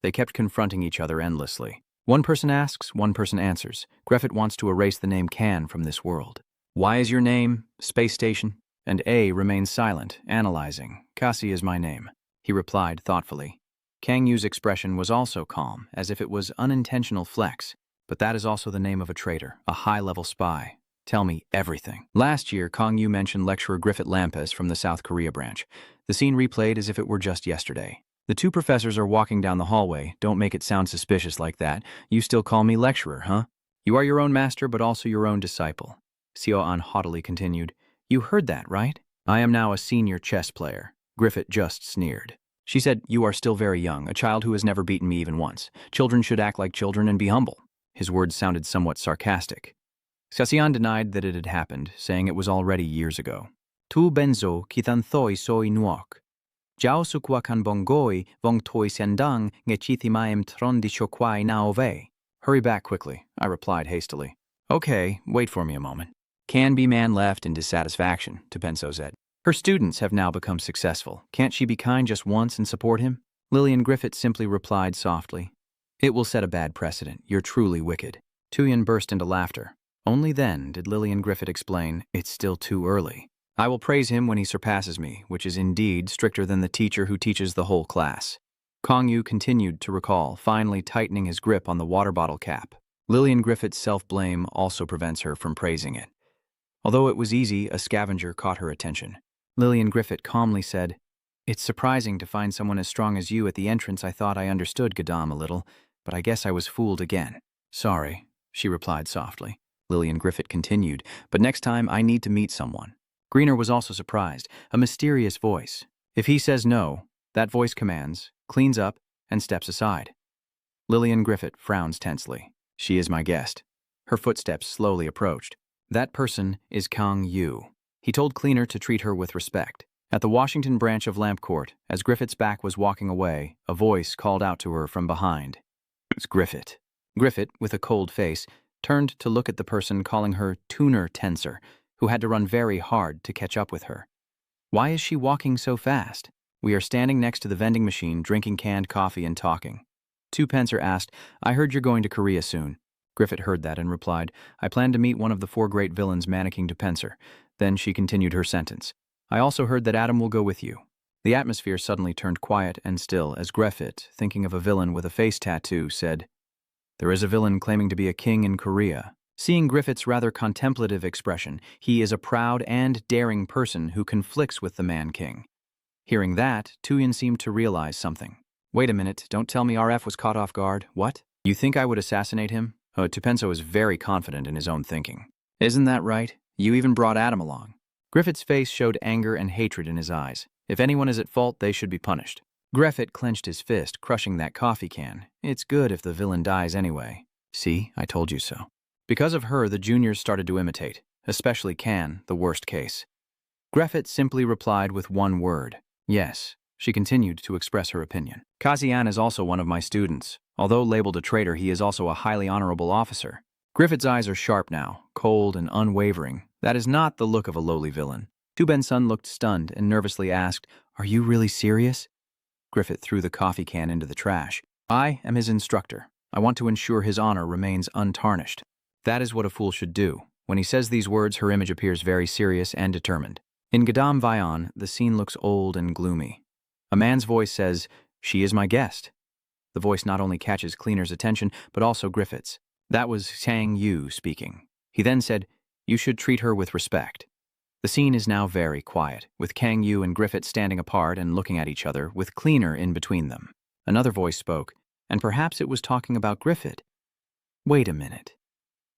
They kept confronting each other endlessly. One person asks, one person answers. Griffith wants to erase the name Can from this world. Why is your name Space Station? And A remains silent, analyzing. Kasi is my name. He replied thoughtfully. Kangwoo's expression was also calm, as if it was unintentional flex. But that is also the name of a traitor, a high-level spy. Tell me everything. Last year, Kangwoo mentioned lecturer Griffith Lampas from the South Korea branch. The scene replayed as if it were just yesterday. The two professors are walking down the hallway. Don't make it sound suspicious like that. You still call me lecturer, huh? You are your own master, but also your own disciple. Seo-an haughtily continued. You heard that, right? I am now a senior chess player. Griffith just sneered. She said, You are still very young, a child who has never beaten me even once. Children should act like children and be humble. His words sounded somewhat sarcastic. Seo-an denied that it had happened, saying it was already years ago. Tu benzo kitan thoi soi nuok. Jiao sukwa kan bongoi vong toi sendang ngechithi tron di chokwai naove. Hurry back quickly, I replied hastily. Okay, wait for me a moment. Can-be man left in dissatisfaction, Tepenso said. Her students have now become successful. Can't she be kind just once and support him? Lillian Griffith simply replied softly. It will set a bad precedent. You're truly wicked. Tuyen burst into laughter. Only then did Lillian Griffith explain, It's still too early. I will praise him when he surpasses me, which is indeed stricter than the teacher who teaches the whole class. Kangwoo continued to recall, finally tightening his grip on the water bottle cap. Lillian Griffith's self-blame also prevents her from praising it. Although it was easy, a scavenger caught her attention. Lillian Griffith calmly said, It's surprising to find someone as strong as you at the entrance. I thought I understood Gadam a little, but I guess I was fooled again. Sorry, she replied softly. Lillian Griffith continued, But next time I need to meet someone. Greener was also surprised, a mysterious voice. If he says no, that voice commands, cleans up, and steps aside. Lillian Griffith frowns tensely. She is my guest. Her footsteps slowly approached. That person is Kangwoo. He told Cleaner to treat her with respect. At the Washington branch of Lamp Court, as Griffith's back was walking away, a voice called out to her from behind. It's Griffith. Griffith, with a cold face, turned to look at the person calling her Tuner Tensor, who had to run very hard to catch up with her. Why is she walking so fast? We are standing next to the vending machine, drinking canned coffee and talking. Tu Pencer asked, I heard you're going to Korea soon. Griffith heard that and replied, I plan to meet one of the 4 great villains manacling to Pencer. Then she continued her sentence. I also heard that Adam will go with you. The atmosphere suddenly turned quiet and still as Griffith, thinking of a villain with a face tattoo, said, There is a villain claiming to be a king in Korea. Seeing Griffith's rather contemplative expression, he is a proud and daring person who conflicts with the man-king. Hearing that, Tuyen seemed to realize something. Wait a minute, don't tell me RF was caught off guard. What? You think I would assassinate him? Tupenso is very confident in his own thinking. Isn't that right? You even brought Adam along. Griffith's face showed anger and hatred in his eyes. If anyone is at fault, they should be punished. Griffith clenched his fist, crushing that coffee can. It's good if the villain dies anyway. See, I told you so. Because of her, the juniors started to imitate, especially Can, the worst case. Griffith simply replied with one word, yes. She continued to express her opinion. Kazian is also one of my students. Although labeled a traitor, he is also a highly honorable officer. Griffith's eyes are sharp now, cold and unwavering. That is not the look of a lowly villain. Tu-Ben-sun looked stunned and nervously asked, "Are you really serious?" Griffith threw the coffee can into the trash. I am his instructor. I want to ensure his honor remains untarnished. That is what a fool should do. When he says these words, her image appears very serious and determined. In Gadam Vayan, the scene looks old and gloomy. A man's voice says, "She is my guest." The voice not only catches Cleaner's attention, but also Griffith's. That was Sang Yu speaking. He then said, "You should treat her with respect." The scene is now very quiet, with Kang Yu and Griffith standing apart and looking at each other, with Cleaner in between them. Another voice spoke, and perhaps it was talking about Griffith. Wait a minute.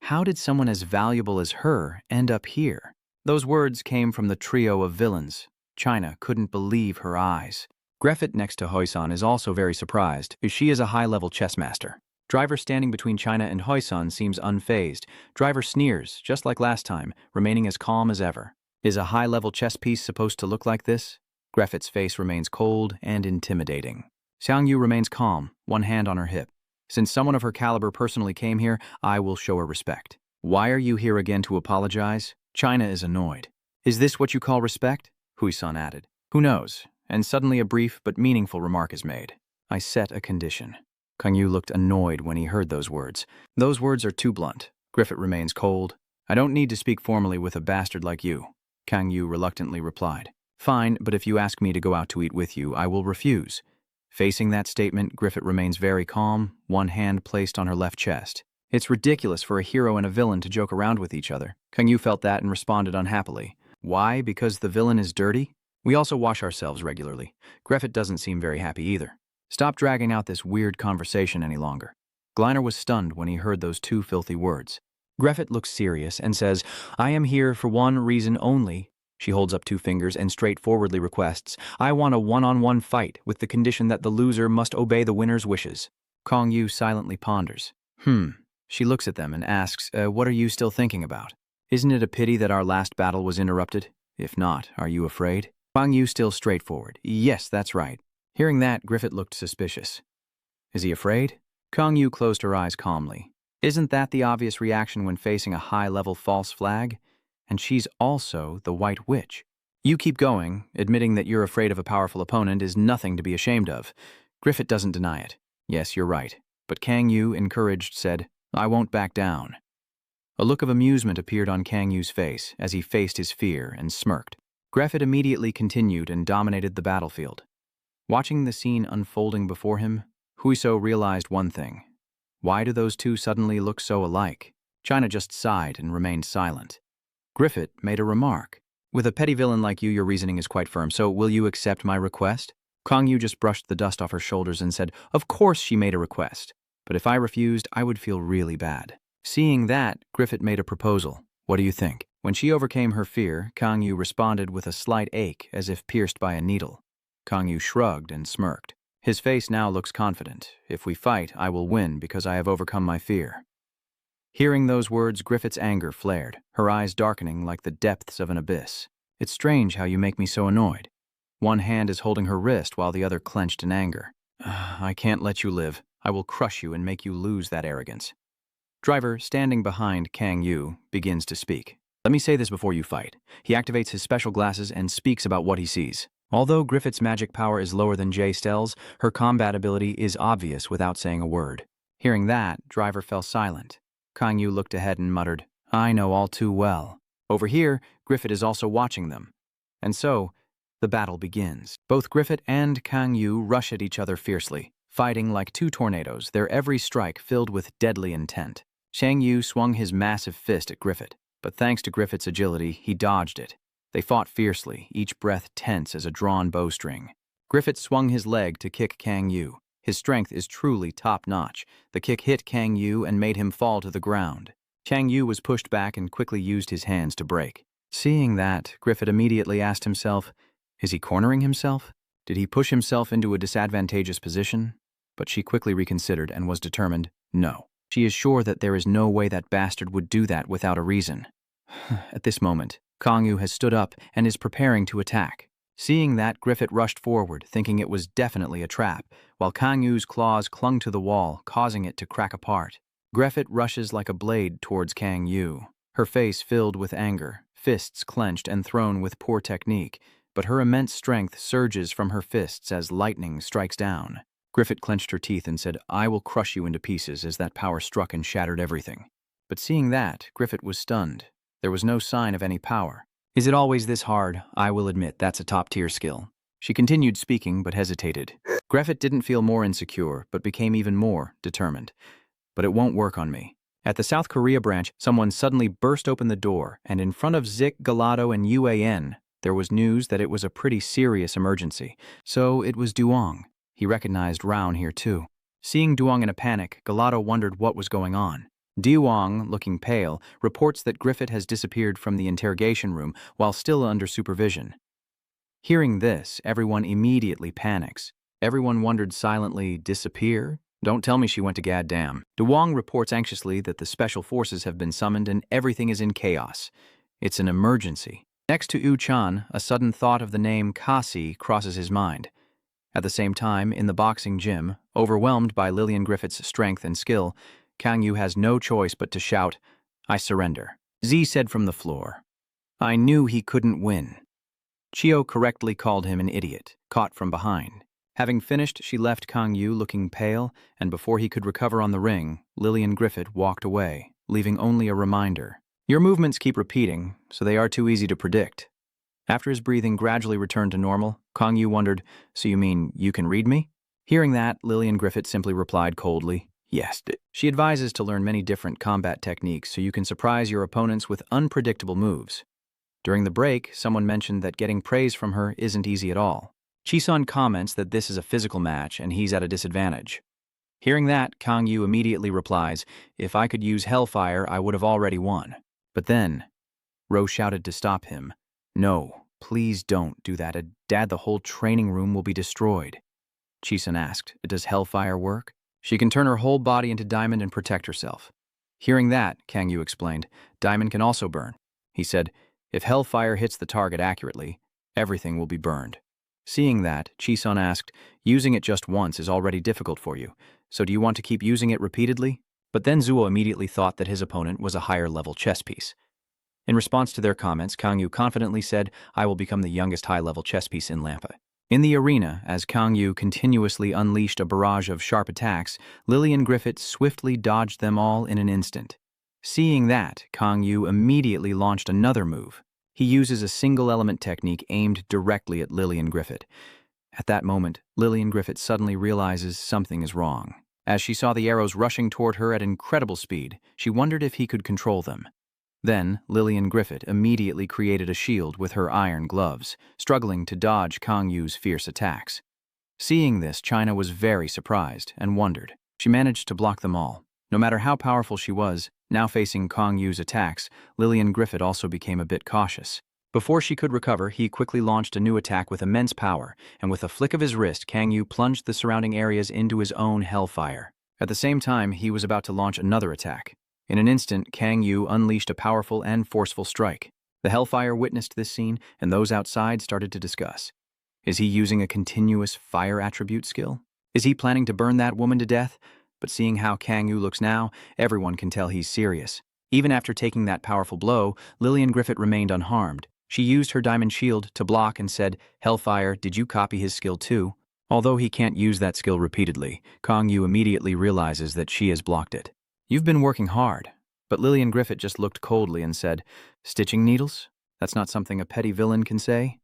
How did someone as valuable as her end up here? Those words came from the trio of villains. China couldn't believe her eyes. Griffith next to Hoisan is also very surprised, as she is a high-level chess master. Driver standing between China and Hoisan seems unfazed. Driver sneers, just like last time, remaining as calm as ever. Is a high-level chess piece supposed to look like this? Griffith's face remains cold and intimidating. Xiang Yu remains calm, one hand on her hip. Since someone of her caliber personally came here, I will show her respect. Why are you here again to apologize? China is annoyed. Is this what you call respect? Huisan added. Who knows? And suddenly a brief but meaningful remark is made. I set a condition. Kang Yu looked annoyed when he heard those words. Those words are too blunt. Griffith remains cold. I don't need to speak formally with a bastard like you. Kang Yu reluctantly replied. Fine, but if you ask me to go out to eat with you, I will refuse. Facing that statement, Griffith remains very calm, one hand placed on her left chest. It's ridiculous for a hero and a villain to joke around with each other. Kang Yu felt that and responded unhappily. Why? Because the villain is dirty? We also wash ourselves regularly. Griffith doesn't seem very happy either. Stop dragging out this weird conversation any longer. Gleiner was stunned when he heard those two filthy words. Griffith looks serious and says, I am here for one reason only. She holds up two fingers and straightforwardly requests, I want a one-on-one fight with the condition that the loser must obey the winner's wishes. Kang Yu silently ponders. She looks at them and asks, what are you still thinking about? Isn't it a pity that our last battle was interrupted? If not, are you afraid? Kang Yu still straightforward. Yes, that's right. Hearing that, Griffith looked suspicious. Is he afraid? Kang Yu closed her eyes calmly. Isn't that the obvious reaction when facing a high-level false flag? And she's also the White Witch. You keep going, admitting that you're afraid of a powerful opponent is nothing to be ashamed of. Griffith doesn't deny it. Yes, you're right. But Kang Yu, encouraged, said, I won't back down. A look of amusement appeared on Kang Yu's face as he faced his fear and smirked. Griffith immediately continued and dominated the battlefield. Watching the scene unfolding before him, Huiso realized one thing. Why do those two suddenly look so alike? China just sighed and remained silent. Griffith made a remark. With a petty villain like you, your reasoning is quite firm, so will you accept my request? Kang Yu just brushed the dust off her shoulders and said, Of course she made a request. But if I refused, I would feel really bad. Seeing that, Griffith made a proposal. What do you think? When she overcame her fear, Kang Yu responded with a slight ache as if pierced by a needle. Kang Yu shrugged and smirked. His face now looks confident. If we fight, I will win because I have overcome my fear. Hearing those words, Griffith's anger flared, her eyes darkening like the depths of an abyss. It's strange how you make me so annoyed. One hand is holding her wrist while the other clenched in anger. I can't let you live. I will crush you and make you lose that arrogance. Driver, standing behind Kang Yu, begins to speak. Let me say this before you fight. He activates his special glasses and speaks about what he sees. Although Griffith's magic power is lower than Jay Stell's, her combat ability is obvious without saying a word. Hearing that, Driver fell silent. Kang Yu looked ahead and muttered, I know all too well. Over here, Griffith is also watching them. And so, the battle begins. Both Griffith and Kang Yu rush at each other fiercely, fighting like two tornadoes, their every strike filled with deadly intent. Shang Yu swung his massive fist at Griffith, but thanks to Griffith's agility, he dodged it. They fought fiercely, each breath tense as a drawn bowstring. Griffith swung his leg to kick Kang Yu. His strength is truly top-notch. The kick hit Kang Yu and made him fall to the ground. Kang Yu was pushed back and quickly used his hands to break. Seeing that, Griffith immediately asked himself, Is he cornering himself? Did he push himself into a disadvantageous position? But she quickly reconsidered and was determined, no. She is sure that there is no way that bastard would do that without a reason. At this moment, Kangyu has stood up and is preparing to attack. Seeing that, Griffith rushed forward, thinking it was definitely a trap, while Kangyu's claws clung to the wall, causing it to crack apart. Griffith rushes like a blade towards Kangyu, her face filled with anger, fists clenched and thrown with poor technique, but her immense strength surges from her fists as lightning strikes down. Griffith clenched her teeth and said, "I will crush you into pieces," as that power struck and shattered everything. But seeing that, Griffith was stunned. There was no sign of any power. Is it always this hard? I will admit that's a top-tier skill. She continued speaking, but hesitated. Griffith didn't feel more insecure, but became even more determined. But it won't work on me. At the South Korea branch, someone suddenly burst open the door, and in front of Zik, Galato, and UAN, there was news that it was a pretty serious emergency. So it was Duong. He recognized Raun here too. Seeing Duong in a panic, Galato wondered what was going on. Duong, looking pale, reports that Griffith has disappeared from the interrogation room while still under supervision. Hearing this, everyone immediately panics. Everyone wondered silently, disappear? Don't tell me she went to Gaddam. Duong reports anxiously that the special forces have been summoned and everything is in chaos. It's an emergency. Next to U-chan, a sudden thought of the name Kasi crosses his mind. At the same time, in the boxing gym, overwhelmed by Lillian Griffith's strength and skill, Kangyu has no choice but to shout, "I surrender." Z said from the floor, "I knew he couldn't win." Chio correctly called him an idiot, caught from behind. Having finished, she left Kangyu looking pale, and before he could recover on the ring, Lillian Griffith walked away, leaving only a reminder. Your movements keep repeating, so they are too easy to predict. After his breathing gradually returned to normal, Kangyu wondered, "So you mean you can read me?" Hearing that, Lillian Griffith simply replied coldly, "Yes." She advises to learn many different combat techniques so you can surprise your opponents with unpredictable moves. During the break, someone mentioned that getting praise from her isn't easy at all. Chisun comments that this is a physical match and he's at a disadvantage. Hearing that, Kangyu immediately replies, "If I could use Hellfire, I would have already won." But then, Ro shouted to stop him. "No, please don't do that. Dad, the whole training room will be destroyed." Chisun asked, "Does Hellfire work?" "She can turn her whole body into diamond and protect herself." Hearing that, Kangyu explained, "Diamond can also burn." He said, "If Hellfire hits the target accurately, everything will be burned." Seeing that, Chisun asked, "Using it just once is already difficult for you, so do you want to keep using it repeatedly?" But then Zuo immediately thought that his opponent was a higher-level chess piece. In response to their comments, Kangyu confidently said, "I will become the youngest high-level chess piece in Lampa." In the arena, as Kangyu continuously unleashed a barrage of sharp attacks, Lillian Griffith swiftly dodged them all in an instant. Seeing that, Kangyu immediately launched another move. He uses a single-element technique aimed directly at Lillian Griffith. At that moment, Lillian Griffith suddenly realizes something is wrong. As she saw the arrows rushing toward her at incredible speed, she wondered if he could control them. Then, Lillian Griffith immediately created a shield with her iron gloves, struggling to dodge Kangyu's fierce attacks. Seeing this, China was very surprised and wondered. She managed to block them all. No matter how powerful she was, now facing Kangyu's attacks, Lillian Griffith also became a bit cautious. Before she could recover, he quickly launched a new attack with immense power, and with a flick of his wrist, Kangyu plunged the surrounding areas into his own hellfire. At the same time, he was about to launch another attack. In an instant, Kangyu unleashed a powerful and forceful strike. The Hellfire witnessed this scene, and those outside started to discuss. Is he using a continuous fire attribute skill? Is he planning to burn that woman to death? But seeing how Kangyu looks now, everyone can tell he's serious. Even after taking that powerful blow, Lillian Griffith remained unharmed. She used her diamond shield to block and said, "Hellfire, did you copy his skill too?" Although he can't use that skill repeatedly, Kangyu immediately realizes that she has blocked it. "You've been working hard." But Lillian Griffith just looked coldly and said, "Stitching needles? That's not something a petty villain can say."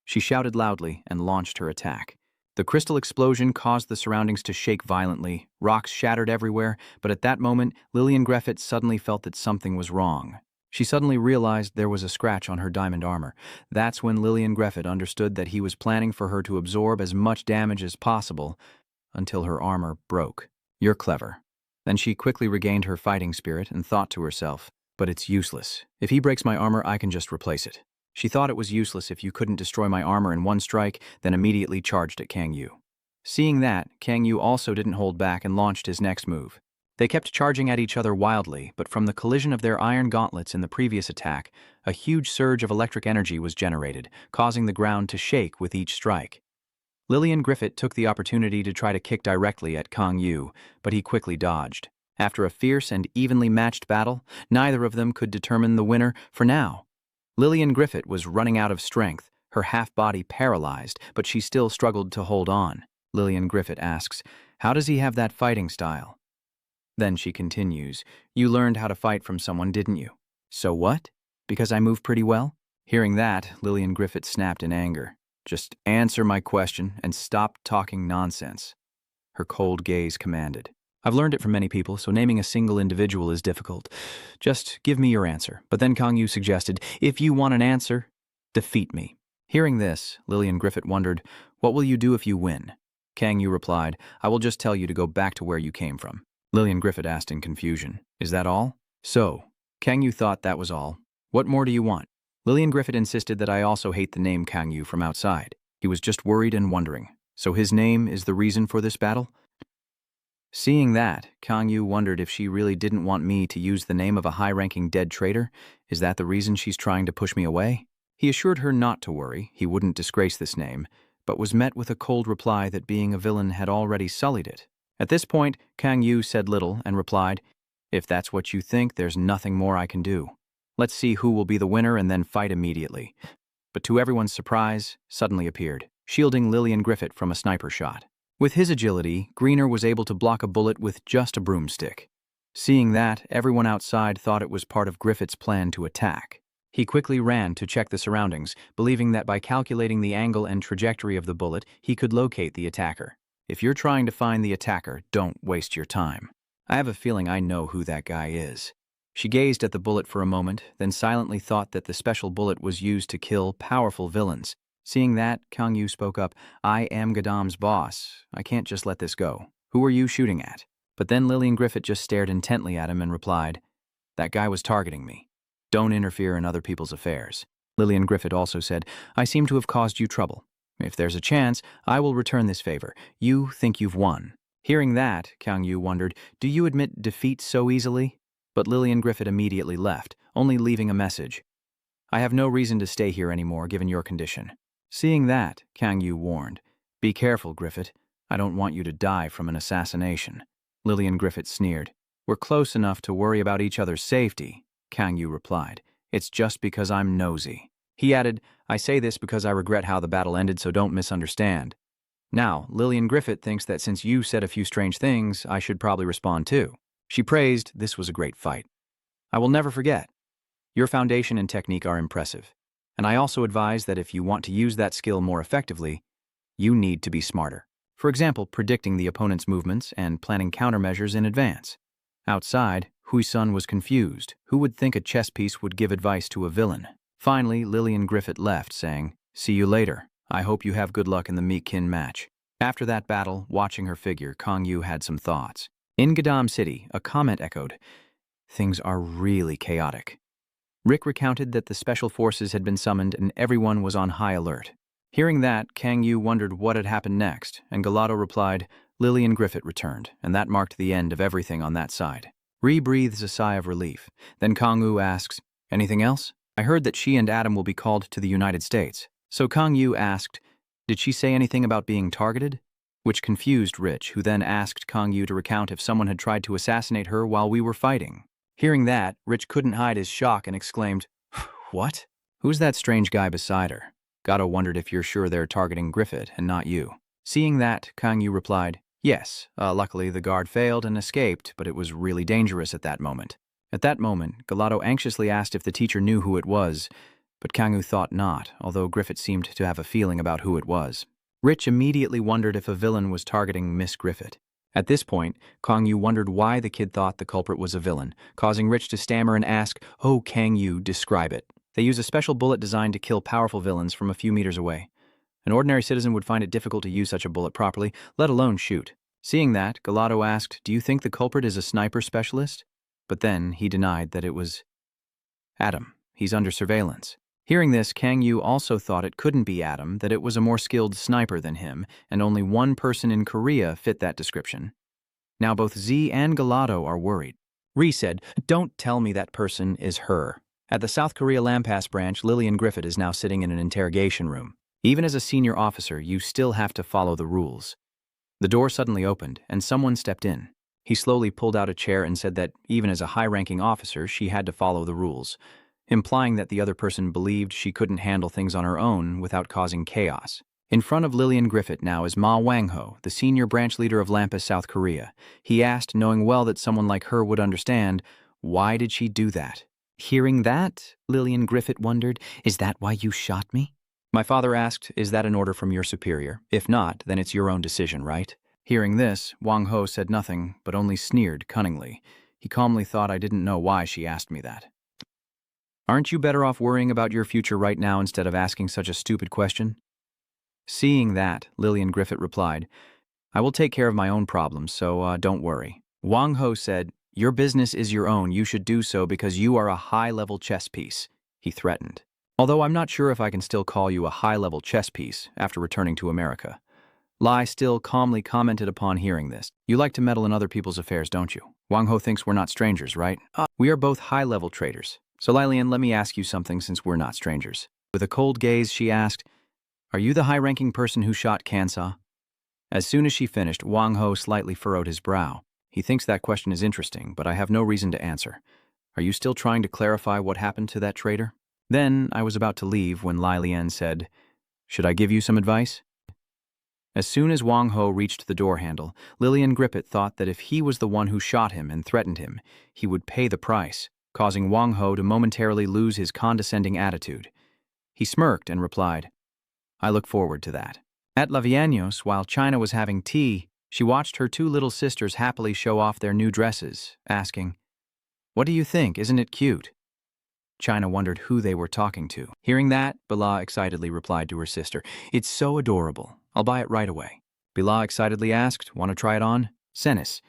She shouted loudly and launched her attack. The crystal explosion caused the surroundings to shake violently, rocks shattered everywhere, but at that moment, Lillian Griffith suddenly felt that something was wrong. She suddenly realized there was a scratch on her diamond armor. That's when Lillian Griffith understood that he was planning for her to absorb as much damage as possible until her armor broke. "You're clever." Then she quickly regained her fighting spirit and thought to herself, "But it's useless. If he breaks my armor, I can just replace it." She thought it was useless if you couldn't destroy my armor in one strike, then immediately charged at Kang Yu. Seeing that, Kang Yu also didn't hold back and launched his next move. They kept charging at each other wildly, but from the collision of their iron gauntlets in the previous attack, a huge surge of electric energy was generated, causing the ground to shake with each strike. Lillian Griffith took the opportunity to try to kick directly at Kang Yu, but he quickly dodged. After a fierce and evenly matched battle, neither of them could determine the winner for now. Lillian Griffith was running out of strength, her half-body paralyzed, but she still struggled to hold on. Lillian Griffith asks, "How does he have that fighting style?" Then she continues, "You learned how to fight from someone, didn't you?" "So what? Because I move pretty well?" Hearing that, Lillian Griffith snapped in anger. "Just answer my question and stop talking nonsense." Her cold gaze commanded. "I've learned it from many people, so naming a single individual is difficult. Just give me your answer." But then Kang Yu suggested, "If you want an answer, defeat me." Hearing this, Lillian Griffith wondered, "What will you do if you win?" Kang Yu replied, "I will just tell you to go back to where you came from." Lillian Griffith asked in confusion, "Is that all?" "So." Kang Yu thought that was all. "What more do you want?" Lillian Griffith insisted that I also hate the name Kang Yu from outside. He was just worried and wondering. "So his name is the reason for this battle?" Seeing that, Kang Yu wondered if she really didn't want me to use the name of a high-ranking dead traitor. Is that the reason she's trying to push me away? He assured her not to worry, he wouldn't disgrace this name, but was met with a cold reply that being a villain had already sullied it. At this point, Kang Yu said little and replied, "If that's what you think, there's nothing more I can do. Let's see who will be the winner and then fight immediately." But to everyone's surprise, suddenly appeared, shielding Lillian Griffith from a sniper shot. With his agility, Greener was able to block a bullet with just a broomstick. Seeing that, everyone outside thought it was part of Griffith's plan to attack. He quickly ran to check the surroundings, believing that by calculating the angle and trajectory of the bullet, he could locate the attacker. If you're trying to find the attacker, don't waste your time. I have a feeling I know who that guy is. She gazed at the bullet for a moment, then silently thought that the special bullet was used to kill powerful villains. Seeing that, Kang Yu spoke up, "I am Gadam's boss. I can't just let this go. Who are you shooting at?" But then Lillian Griffith just stared intently at him and replied, "That guy was targeting me. Don't interfere in other people's affairs." Lillian Griffith also said, "I seem to have caused you trouble. If there's a chance, I will return this favor. You think you've won." Hearing that, Kang Yu wondered, "Do you admit defeat so easily?" But Lillian Griffith immediately left, only leaving a message. "I have no reason to stay here anymore, given your condition." Seeing that, Kang Yu warned, "Be careful, Griffith. I don't want you to die from an assassination." Lillian Griffith sneered, "We're close enough to worry about each other's safety." Kang Yu replied, "It's just because I'm nosy." He added, "I say this because I regret how the battle ended, so don't misunderstand." Now, Lillian Griffith thinks that since you said a few strange things, I should probably respond too. She praised, "This was a great fight. I will never forget. Your foundation and technique are impressive. And I also advise that if you want to use that skill more effectively, you need to be smarter. For example, predicting the opponent's movements and planning countermeasures in advance." Outside, Hui-sun was confused. Who would think a chess piece would give advice to a villain? Finally, Lillian Griffith left, saying, "See you later. I hope you have good luck in the Meek-kin match." After that battle, watching her figure, Kang Yu had some thoughts. In Gadam City, a comment echoed, "Things are really chaotic." Rick recounted that the special forces had been summoned and everyone was on high alert. Hearing that, Kang Yu wondered what had happened next, and Galato replied, "Lillian Griffith returned, and that marked the end of everything on that side." Ree breathes a sigh of relief. Then Kang Yu asks, "Anything else? I heard that she and Adam will be called to the United States." So Kang Yu asked, "Did she say anything about being targeted?" Which confused Rich, who then asked Kang Yu to recount if someone had tried to assassinate her while we were fighting. Hearing that, Rich couldn't hide his shock and exclaimed, "What? Who's that strange guy beside her?" Gato wondered if you're sure they're targeting Griffith and not you. Seeing that, Kang Yu replied, "Yes, luckily the guard failed and escaped, but it was really dangerous at that moment." At that moment, Galato anxiously asked if the teacher knew who it was, but Kang Yu thought not, although Griffith seemed to have a feeling about who it was. Rich immediately wondered if a villain was targeting Miss Griffith. At this point, Kang Yu wondered why the kid thought the culprit was a villain, causing Rich to stammer and ask, "Oh, Kang Yu, describe it." They use a special bullet designed to kill powerful villains from a few meters away. An ordinary citizen would find it difficult to use such a bullet properly, let alone shoot. Seeing that, Galato asked, "Do you think the culprit is a sniper specialist?" But then he denied that it was Adam. He's under surveillance. Hearing this, Kang Yu also thought it couldn't be Adam, that it was a more skilled sniper than him, and only one person in Korea fit that description. Now both Z and Galato are worried. Ree said, "Don't tell me that person is her." At the South Korea Lampass branch, Lillian Griffith is now sitting in an interrogation room. Even as a senior officer, you still have to follow the rules. The door suddenly opened, and someone stepped in. He slowly pulled out a chair and said that, even as a high-ranking officer, she had to follow the rules, implying that the other person believed she couldn't handle things on her own without causing chaos. In front of Lillian Griffith now is Ma Wang-ho, the senior branch leader of Lampass, South Korea. He asked, knowing well that someone like her would understand, why did she do that? Hearing that, Lillian Griffith wondered, is that why you shot me? My father asked, is that an order from your superior? If not, then it's your own decision, right? Hearing this, Wang Ho said nothing, but only sneered cunningly. He calmly thought I didn't know why she asked me that. Aren't you better off worrying about your future right now instead of asking such a stupid question? Seeing that, Lillian Griffith replied, I will take care of my own problems, so don't worry. Wang Ho said, your business is your own. You should do so because you are a high-level chess piece, he threatened. Although I'm not sure if I can still call you a high-level chess piece after returning to America. Lai still calmly commented upon hearing this. You like to meddle in other people's affairs, don't you? Wang Ho thinks we're not strangers, right? We are both high-level traders. So Lilian, let me ask you something since we're not strangers. With a cold gaze, she asked, are you the high-ranking person who shot Kansa? As soon as she finished, Wang Ho slightly furrowed his brow. He thinks that question is interesting, but I have no reason to answer. Are you still trying to clarify what happened to that trader? Then I was about to leave when Lai Lian said, should I give you some advice? As soon as Wang Ho reached the door handle, Lillian Griffith thought that if he was the one who shot him and threatened him, he would pay the price, causing Wang Ho to momentarily lose his condescending attitude. He smirked and replied, I look forward to that. At Lavianos, while China was having tea, she watched her two little sisters happily show off their new dresses, asking, what do you think? Isn't it cute? China wondered who they were talking to. Hearing that, Bila excitedly replied to her sister, it's so adorable. I'll buy it right away. Bila excitedly asked, want to try it on? Senis.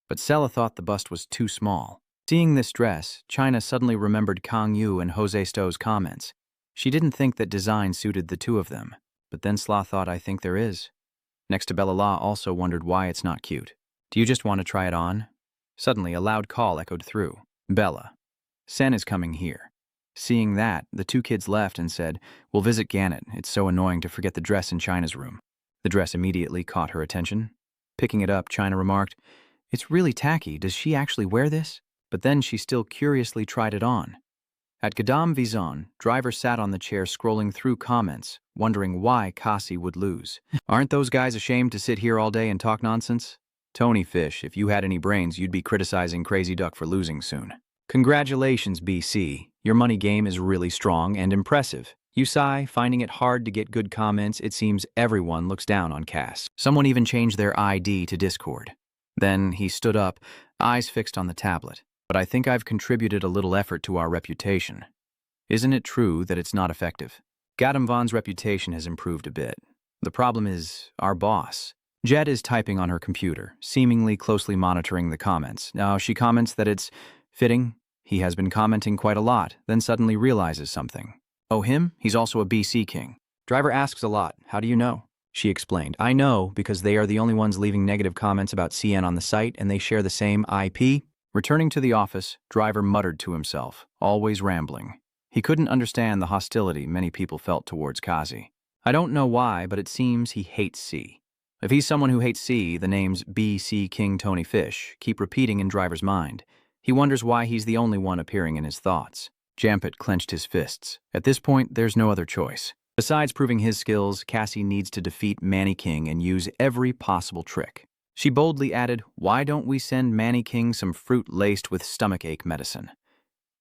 But Sela thought the bust was too small. Seeing this dress, China suddenly remembered Kang Yu and Jose Stowe's comments. She didn't think that design suited the two of them. But then Sla thought, I think there is. Next to Bella La also wondered why it's not cute. Do you just want to try it on? Suddenly, a loud call echoed through. Bella. Sen is coming here. Seeing that, the two kids left and said, we'll visit Gannett. It's so annoying to forget the dress in China's room. The dress immediately caught her attention. Picking it up, China remarked, it's really tacky. Does she actually wear this? But then she still curiously tried it on. At Gadam Vizon, Driver sat on the chair scrolling through comments, wondering why Kasi would lose. Aren't those guys ashamed to sit here all day and talk nonsense? Tony Fish, if you had any brains, you'd be criticizing Crazy Duck for losing soon. Congratulations, BC. Your money game is really strong and impressive. You sigh, finding it hard to get good comments. It seems everyone looks down on Cass. Someone even changed their ID to Discord. Then he stood up, eyes fixed on the tablet. But I think I've contributed a little effort to our reputation. Isn't it true that it's not effective? Gadam Von's reputation has improved a bit. The problem is our boss. Jet is typing on her computer, seemingly closely monitoring the comments. Now she comments that it's fitting. He has been commenting quite a lot, then suddenly realizes something. Oh, him? He's also a BC king. Driver asks a lot. How do you know? She explained. I know because they are the only ones leaving negative comments about CN on the site and they share the same IP. Returning to the office, Driver muttered to himself, always rambling. He couldn't understand the hostility many people felt towards Kazi. I don't know why, but it seems he hates C. If he's someone who hates C, the names BC King Tony Fish keep repeating in Driver's mind. He wonders why he's the only one appearing in his thoughts. Jampet clenched his fists. At this point, there's no other choice. Besides proving his skills, Cassie needs to defeat Manny King and use every possible trick. She boldly added, why don't we send Manny King some fruit laced with stomachache medicine?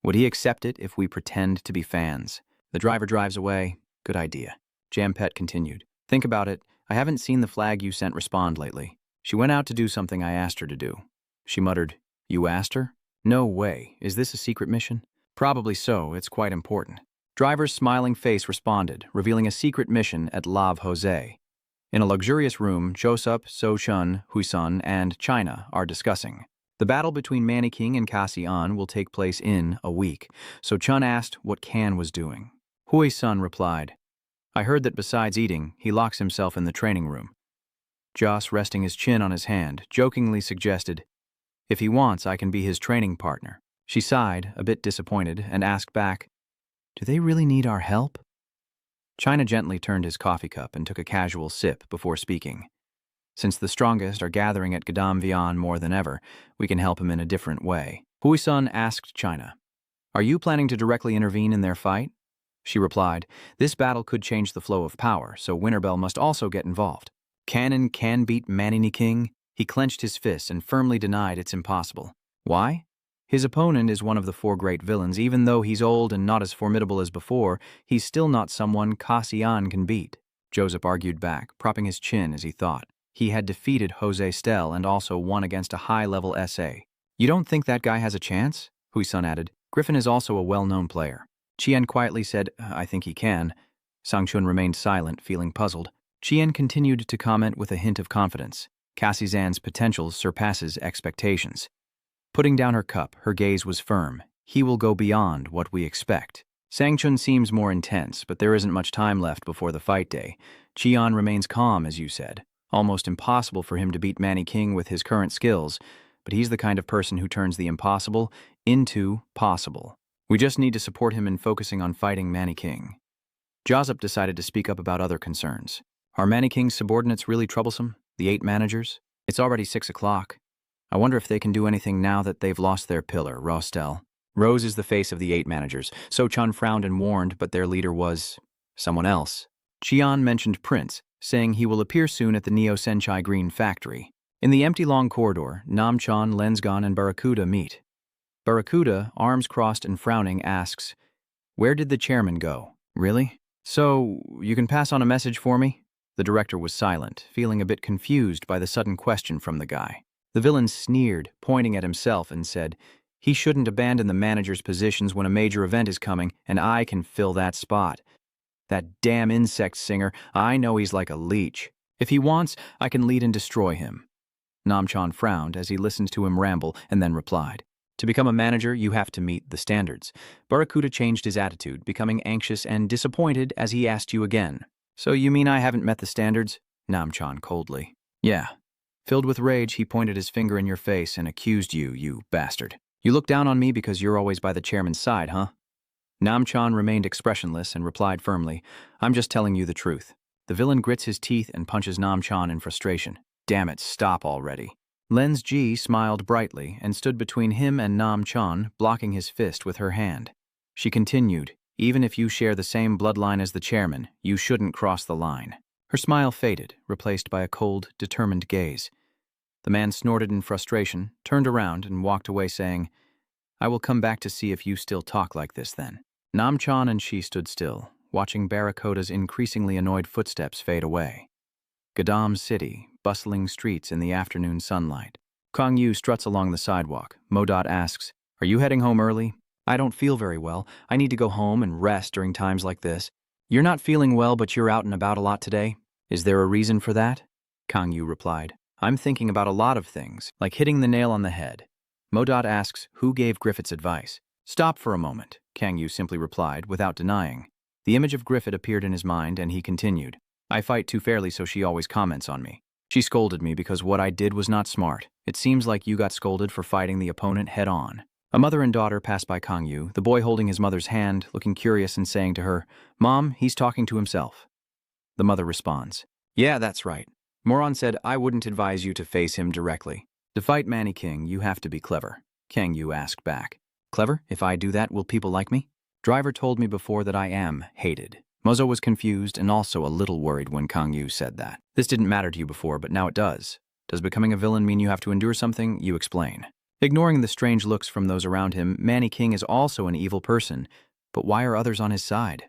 Would he accept it if we pretend to be fans? The driver drives away. Good idea. Jampet continued. Think about it. I haven't seen the flag you sent respond lately. She went out to do something I asked her to do. She muttered, you asked her? No way. Is this a secret mission? Probably so. It's quite important. Driver's smiling face responded, revealing a secret mission at Lav Jose. In a luxurious room, Josep, So-chun, Huisun, and China are discussing. The battle between Manny King and Cassie An will take place in a week, so Chun asked what Kan was doing. Hui-sun replied, I heard that besides eating, he locks himself in the training room. Joss, resting his chin on his hand, jokingly suggested, if he wants, I can be his training partner. She sighed, a bit disappointed, and asked back, do they really need our help? China gently turned his coffee cup and took a casual sip before speaking. Since the strongest are gathering at Gadam Vian more than ever, we can help him in a different way. Hui-sun asked China, are you planning to directly intervene in their fight? She replied, this battle could change the flow of power, so Winterbell must also get involved. Cannon can beat Manini King? He clenched his fists and firmly denied it's impossible. Why? His opponent is one of the 4 great villains. Even though he's old and not as formidable as before, he's still not someone Cassian can beat. Joseph argued back, propping his chin as he thought. He had defeated Jose Stel and also won against a high-level SA. You don't think that guy has a chance? Hui-sun added. Griffin is also a well-known player. Qian quietly said, I think he can. Sangchun remained silent, feeling puzzled. Qian continued to comment with a hint of confidence. Cassizan's potential surpasses expectations. Putting down her cup, her gaze was firm. He will go beyond what we expect. Sangchun seems more intense, but there isn't much time left before the fight day. Qian remains calm, as you said. Almost impossible for him to beat Manny King with his current skills, but he's the kind of person who turns the impossible into possible. We just need to support him in focusing on fighting Manny King. Joseph decided to speak up about other concerns. Are Manny King's subordinates really troublesome? The 8 managers? It's already 6 o'clock. I wonder if they can do anything now that they've lost their pillar, Rostel. Rose is the face of the 8 managers. So Chun frowned and warned, but their leader was someone else. Qian mentioned Prince, saying he will appear soon at the Neo Senchai Green factory. In the empty long corridor, Namchan, Lensgan, and Barracuda meet. Barracuda, arms crossed and frowning, asks, where did the chairman go? Really? So, you can pass on a message for me? The director was silent, feeling a bit confused by the sudden question from the guy. The villain sneered, pointing at himself, and said, he shouldn't abandon the manager's positions when a major event is coming, and I can fill that spot. That damn insect singer, I know he's like a leech. If he wants, I can lead and destroy him. Namchan frowned as he listened to him ramble and then replied, to become a manager, you have to meet the standards. Barracuda changed his attitude, becoming anxious and disappointed as he asked you again. So you mean I haven't met the standards? Namchan coldly. Yeah. Filled with rage, he pointed his finger in your face and accused you, you bastard. You look down on me because you're always by the chairman's side, huh? Namchan remained expressionless and replied firmly, I'm just telling you the truth. The villain grits his teeth and punches Namchan in frustration. Damn it, stop already. Lens Ji smiled brightly and stood between him and Namchan, blocking his fist with her hand. She continued, even if you share the same bloodline as the chairman, you shouldn't cross the line. Her smile faded, replaced by a cold, determined gaze. The man snorted in frustration, turned around, and walked away saying, I will come back to see if you still talk like this then. Namchan and she stood still, watching Barracuda's increasingly annoyed footsteps fade away. Gadam City, bustling streets in the afternoon sunlight. Kang Yu struts along the sidewalk. Modot asks, are you heading home early? I don't feel very well. I need to go home and rest during times like this. You're not feeling well, but you're out and about a lot today. Is there a reason for that? Kang Yu replied, I'm thinking about a lot of things, like hitting the nail on the head. Modot asks, who gave Griffith's advice? Stop for a moment, Kang Yu simply replied, without denying. The image of Griffith appeared in his mind, and he continued, I fight too fairly, so she always comments on me. She scolded me because what I did was not smart. It seems like you got scolded for fighting the opponent head-on. A mother and daughter pass by Kang Yu, the boy holding his mother's hand, looking curious and saying to her, Mom, he's talking to himself. The mother responds, yeah, that's right. Moron said, I wouldn't advise you to face him directly. To fight Manny King, you have to be clever. Kang Yu asked back. Clever? If I do that, will people like me? Driver told me before that I am hated. Mozo was confused and also a little worried when Kang Yu said that. This didn't matter to you before, but now it does. Does becoming a villain mean you have to endure something? You explain. Ignoring the strange looks from those around him, Manny King is also an evil person. But why are others on his side?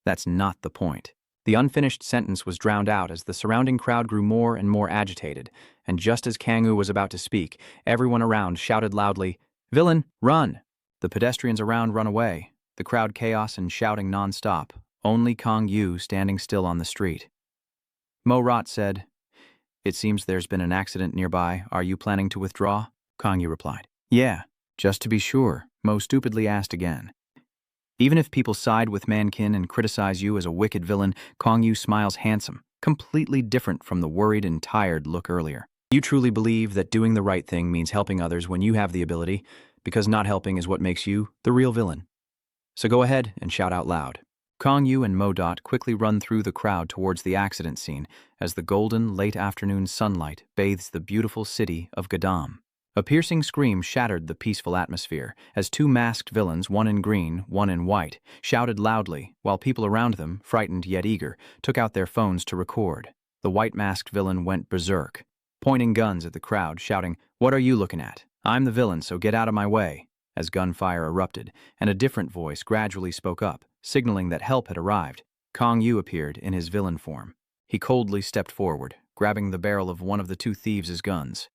That's not the point. The unfinished sentence was drowned out as the surrounding crowd grew more and more agitated, and just as Kang Yu was about to speak, everyone around shouted loudly, Villain, run! The pedestrians around run away, the crowd chaos and shouting non-stop, only Kang Yu standing still on the street. Mo Rot said, It seems there's been an accident nearby. Are you planning to withdraw? Kang Yu replied, Yeah, just to be sure. Mo stupidly asked again. Even if people side with Mankin and criticize you as a wicked villain, Kong Yu smiles handsome, completely different from the worried and tired look earlier. You truly believe that doing the right thing means helping others when you have the ability, because not helping is what makes you the real villain. So go ahead and shout out loud. Kong Yu and Modot quickly run through the crowd towards the accident scene as the golden, late afternoon sunlight bathes the beautiful city of Gadam. A piercing scream shattered the peaceful atmosphere as two masked villains, one in green, one in white, shouted loudly while people around them, frightened yet eager, took out their phones to record. The white-masked villain went berserk, pointing guns at the crowd, shouting, "What are you looking at? I'm the villain, so get out of my way." As gunfire erupted, and a different voice gradually spoke up, signaling that help had arrived, Kong Yu appeared in his villain form. He coldly stepped forward, grabbing the barrel of one of the two thieves' guns.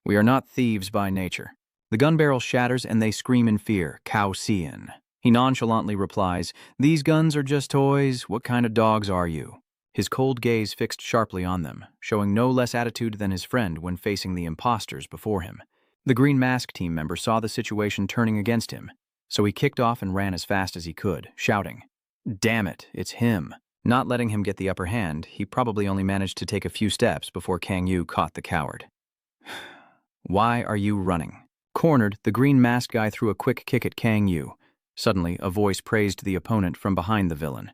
"We are not thieves by nature." The gun barrel shatters and they scream in fear, "Cao Xian." He nonchalantly replies, "These guns are just toys. What kind of dogs are you?" His cold gaze fixed sharply on them, showing no less attitude than his friend when facing the imposters before him. The Green Mask team member saw the situation turning against him, so he kicked off and ran as fast as he could, shouting, "Damn it, it's him." Not letting him get the upper hand, he probably only managed to take a few steps before Kang Yu caught the coward. "Why are you running?" Cornered, the Green Mask guy threw a quick kick at Kang Yu. Suddenly, a voice praised the opponent from behind the villain.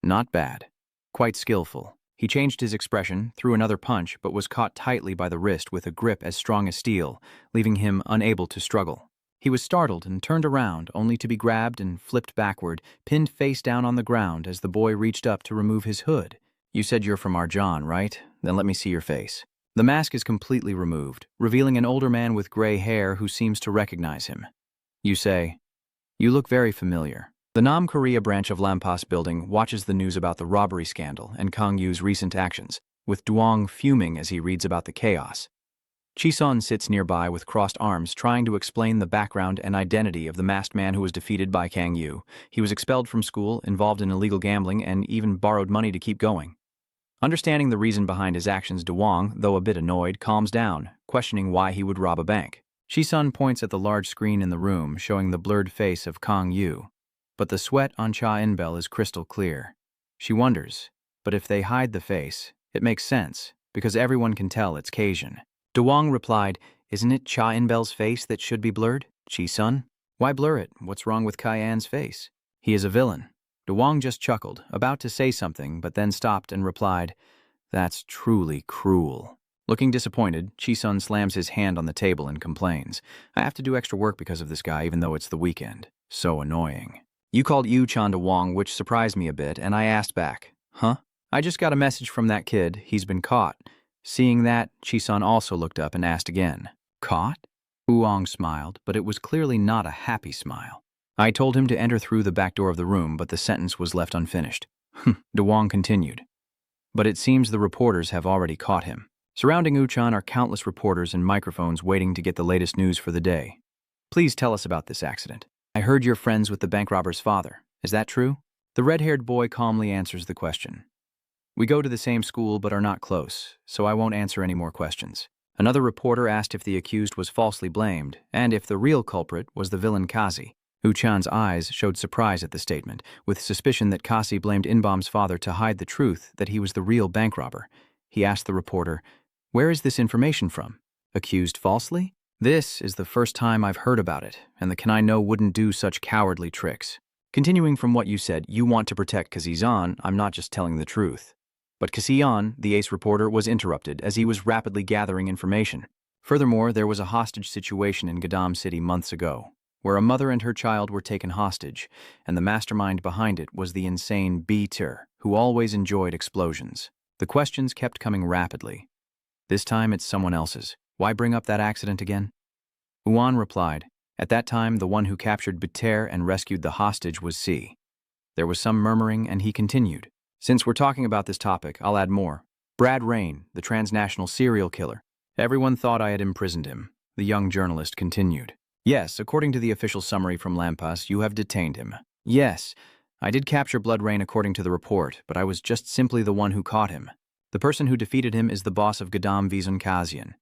"Not bad. Quite skillful." He changed his expression, threw another punch, but was caught tightly by the wrist with a grip as strong as steel, leaving him unable to struggle. He was startled and turned around, only to be grabbed and flipped backward, pinned face down on the ground as the boy reached up to remove his hood. "You said you're from Arjan, right? Then let me see your face." The mask is completely removed, revealing an older man with gray hair who seems to recognize him. You say, "You look very familiar." The Nam Korea branch of Lampas Building watches the news about the robbery scandal and Kang Yu's recent actions, with Duong fuming as he reads about the chaos. Chisun sits nearby with crossed arms, trying to explain the background and identity of the masked man who was defeated by Kang Yu. He was expelled from school, involved in illegal gambling, and even borrowed money to keep going. Understanding the reason behind his actions, Duong, though a bit annoyed, calms down, questioning why he would rob a bank. Chisun points at the large screen in the room, showing the blurred face of Kang Yu. But the sweat on Cha In-bel is crystal clear. She wonders, but if they hide the face, it makes sense, because everyone can tell it's Cajun. Duong replied, "Isn't it Cha In-bel's face that should be blurred? Chi-sun? Why blur it? What's wrong with Kai-an's face? He is a villain." Duong just chuckled, about to say something, but then stopped and replied, "That's truly cruel." Looking disappointed, Chi-sun slams his hand on the table and complains, "I have to do extra work because of this guy, even though it's the weekend. So annoying." "You called Yu-chan Duong, which surprised me a bit, and I asked back, 'Huh? I just got a message from that kid. He's been caught.'" Seeing that, Chi-sun also looked up and asked again, "Caught?" Duong smiled, but it was clearly not a happy smile. "I told him to enter through the back door of the room, but the sentence was left unfinished." Duong continued. "But it seems the reporters have already caught him." Surrounding Uchan are countless reporters and microphones waiting to get the latest news for the day. "Please tell us about this accident. I heard you're friends with the bank robber's father. Is that true?" The red-haired boy calmly answers the question. "We go to the same school but are not close, so I won't answer any more questions." Another reporter asked if the accused was falsely blamed, and if the real culprit was the villain Kazi. Uchan's eyes showed surprise at the statement, with suspicion that Kasi blamed Inbom's father to hide the truth that he was the real bank robber. He asked the reporter, "Where is this information from? Accused falsely? This is the first time I've heard about it, and the Can I Know wouldn't do such cowardly tricks." Continuing from what you said, you want to protect Kazizan. I'm not just telling the truth. But Kazian, the ace reporter, was interrupted as he was rapidly gathering information. Furthermore, there was a hostage situation in Gadam City months ago, where a mother and her child were taken hostage, and the mastermind behind it was the insane Beater, who always enjoyed explosions. The questions kept coming rapidly. This time it's someone else's. Why bring up that accident again? Uan replied, "At that time, the one who captured Beter and rescued the hostage was C." There was some murmuring, and he continued, "Since we're talking about this topic, I'll add more. Brad Rain, the transnational serial killer. Everyone thought I had imprisoned him." The young journalist continued. "Yes, according to the official summary from Lampas, you have detained him." "Yes, I did capture Blood Rain according to the report, but I was just simply the one who caught him. The person who defeated him is the boss of Gadam Vizon Kazian."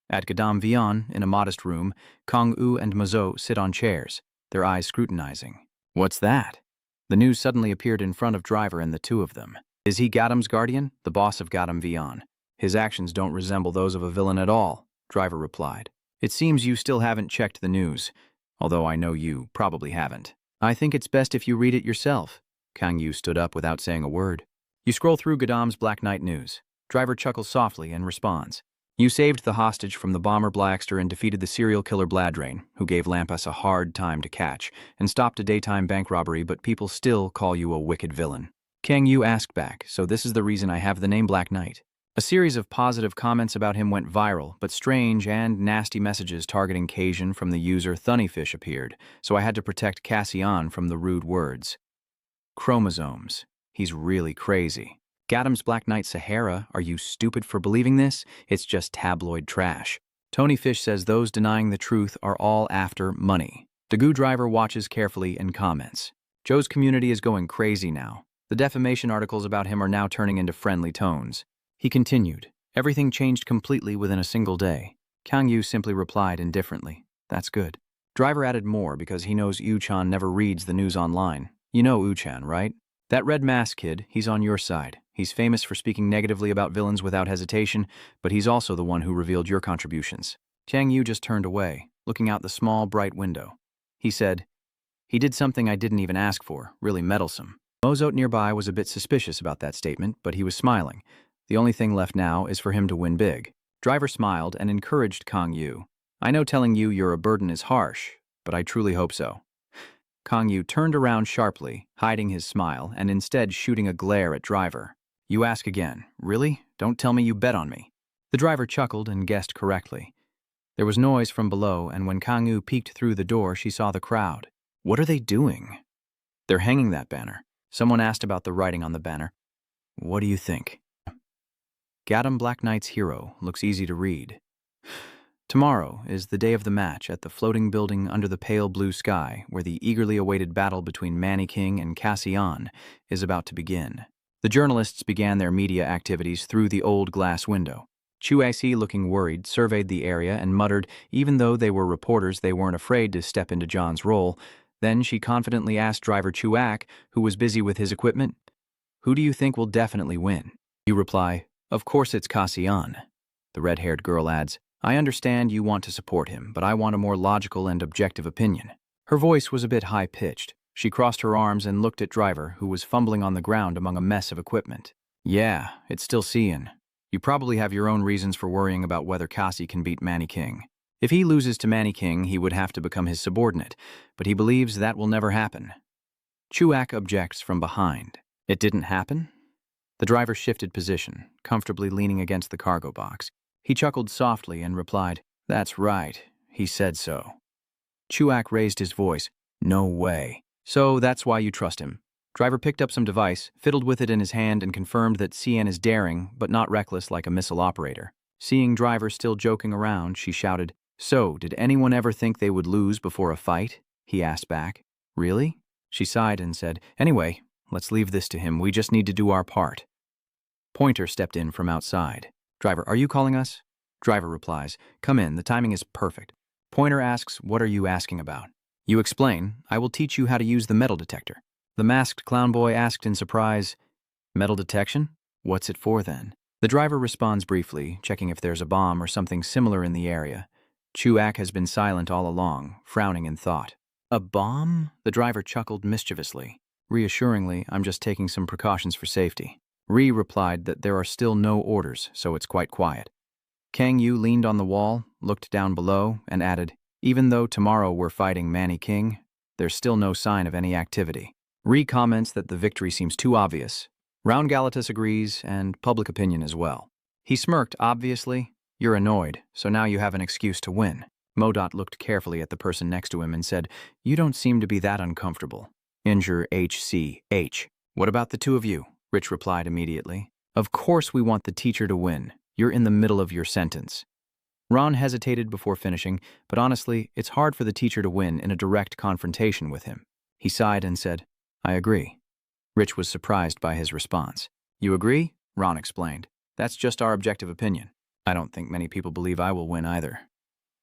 At Gadam Vian, in a modest room, Kong U and Mazo sit on chairs, their eyes scrutinizing. "What's that?" The news suddenly appeared in front of Driver and the two of them. Is he Gatam's guardian? The boss of Gatam Vion. His actions don't resemble those of a villain at all, Driver replied. It seems you still haven't checked the news, although I know you probably haven't. I think it's best if you read it yourself. Kang Yu stood up without saying a word. You scroll through Gadam's Black Knight news. Driver chuckles softly and responds. You saved the hostage from the bomber Blackster and defeated the serial killer Bladrain, who gave Lampas a hard time to catch, and stopped a daytime bank robbery, but people still call you a wicked villain. Kang Yu asked back, so this is the reason I have the name Black Knight. A series of positive comments about him went viral, but strange and nasty messages targeting Cajun from the user Thunnyfish appeared, so I had to protect Cassian from the rude words. Chromosomes. He's really crazy. Gatam's Black Knight Sahara, are you stupid for believing this? It's just tabloid trash. Tony Fish says those denying the truth are all after money. Dagu Driver watches carefully and comments. Joe's community is going crazy now. The defamation articles about him are now turning into friendly tones. He continued. Everything changed completely within a single day. Kang Yu simply replied indifferently. That's good. Driver added more because he knows Yu-chan never reads the news online. You know Yu-chan, right? That red mask kid, he's on your side. He's famous for speaking negatively about villains without hesitation, but he's also the one who revealed your contributions. Kang Yu just turned away, looking out the small, bright window. He said, he did something I didn't even ask for, really meddlesome. Mozot nearby was a bit suspicious about that statement, but he was smiling. The only thing left now is for him to win big. Driver smiled and encouraged Kang Yu. I know telling you you're a burden is harsh, but I truly hope so. Kang Yu turned around sharply, hiding his smile, and instead shooting a glare at Driver. You ask again. Really? Don't tell me you bet on me. The driver chuckled and guessed correctly. There was noise from below, and when Kang Yu peeked through the door, she saw the crowd. What are they doing? They're hanging that banner. Someone asked about the writing on the banner. What do you think? Gatam Black Knight's hero looks easy to read. Tomorrow is the day of the match at the floating building under the pale blue sky, where the eagerly awaited battle between Manny King and Cassian is about to begin. The journalists began their media activities through the old glass window. Chuaxi, looking worried, surveyed the area and muttered, even though they were reporters, they weren't afraid to step into John's role. Then she confidently asked Driver Chuak, who was busy with his equipment, who do you think will definitely win? You reply, of course it's Cassian. The red-haired girl adds, I understand you want to support him, but I want a more logical and objective opinion. Her voice was a bit high-pitched. She crossed her arms and looked at Driver, who was fumbling on the ground among a mess of equipment. Yeah, it's still Cian. You probably have your own reasons for worrying about whether Cassie can beat Manny King. If he loses to Manny King, he would have to become his subordinate, but he believes that will never happen. Chuak objects from behind. It didn't happen? The driver shifted position, comfortably leaning against the cargo box. He chuckled softly and replied, That's right, he said so. Chuak raised his voice, No way. So that's why you trust him. Driver picked up some device, fiddled with it in his hand, and confirmed that Cian is daring, but not reckless like a missile operator. Seeing Driver still joking around, she shouted, So, did anyone ever think they would lose before a fight? He asked back. Really? She sighed and said, Anyway, let's leave this to him. We just need to do our part. Pointer stepped in from outside. Driver, are you calling us? Driver replies, Come in, the timing is perfect. Pointer asks, What are you asking about? You explain, I will teach you how to use the metal detector. The masked clown boy asked in surprise, Metal detection? What's it for then? The driver responds briefly, checking if there's a bomb or something similar in the area. Chuak has been silent all along, frowning in thought. A bomb? The driver chuckled mischievously. Reassuringly, I'm just taking some precautions for safety. Ri replied that there are still no orders, so it's quite quiet. Kang Yu leaned on the wall, looked down below, and added, Even though tomorrow we're fighting Manny King, there's still no sign of any activity. Ri comments that the victory seems too obvious. Round Galatus agrees, and public opinion as well. He smirked, obviously. You're annoyed, so now you have an excuse to win. Modot looked carefully at the person next to him and said, You don't seem to be that uncomfortable. Injure HCH. What about the two of you? Rich replied immediately. Of course we want the teacher to win. You're in the middle of your sentence. Ron hesitated before finishing, but honestly, it's hard for the teacher to win in a direct confrontation with him. He sighed and said, I agree. Rich was surprised by his response. You agree? Ron explained. That's just our objective opinion. I don't think many people believe I will win either.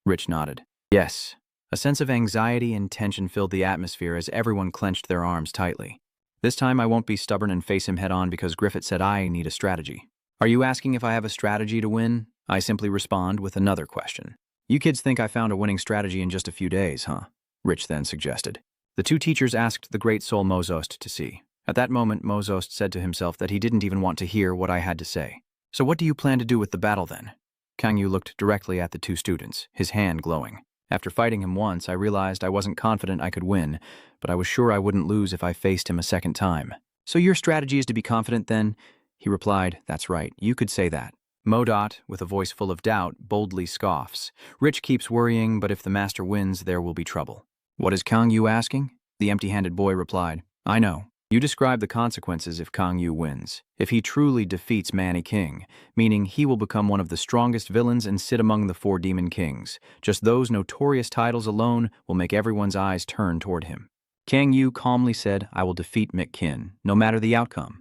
Rich nodded. Yes. A sense of anxiety and tension filled the atmosphere as everyone clenched their arms tightly. This time I won't be stubborn and face him head-on because Griffith said I need a strategy. Are you asking if I have a strategy to win? I simply respond with another question. You kids think I found a winning strategy in just a few days, huh? Rich then suggested. The two teachers asked the great soul Mozost to see. At that moment, Mozost said to himself that he didn't even want to hear what I had to say. So what do you plan to do with the battle then? Kang Yu looked directly at the two students, his hand glowing. After fighting him once, I realized I wasn't confident I could win, but I was sure I wouldn't lose if I faced him a second time. So your strategy is to be confident then? He replied, that's right, you could say that. Modot, with a voice full of doubt, boldly scoffs. Rich keeps worrying, but if the master wins, there will be trouble. What is Kang Yu asking? The empty-handed boy replied, I know. You describe the consequences if Kang Yu wins. If he truly defeats Manny King, meaning he will become one of the strongest villains and sit among the 4 demon kings. Just those notorious titles alone will make everyone's eyes turn toward him. Kang Yu calmly said, I will defeat McKin, no matter the outcome.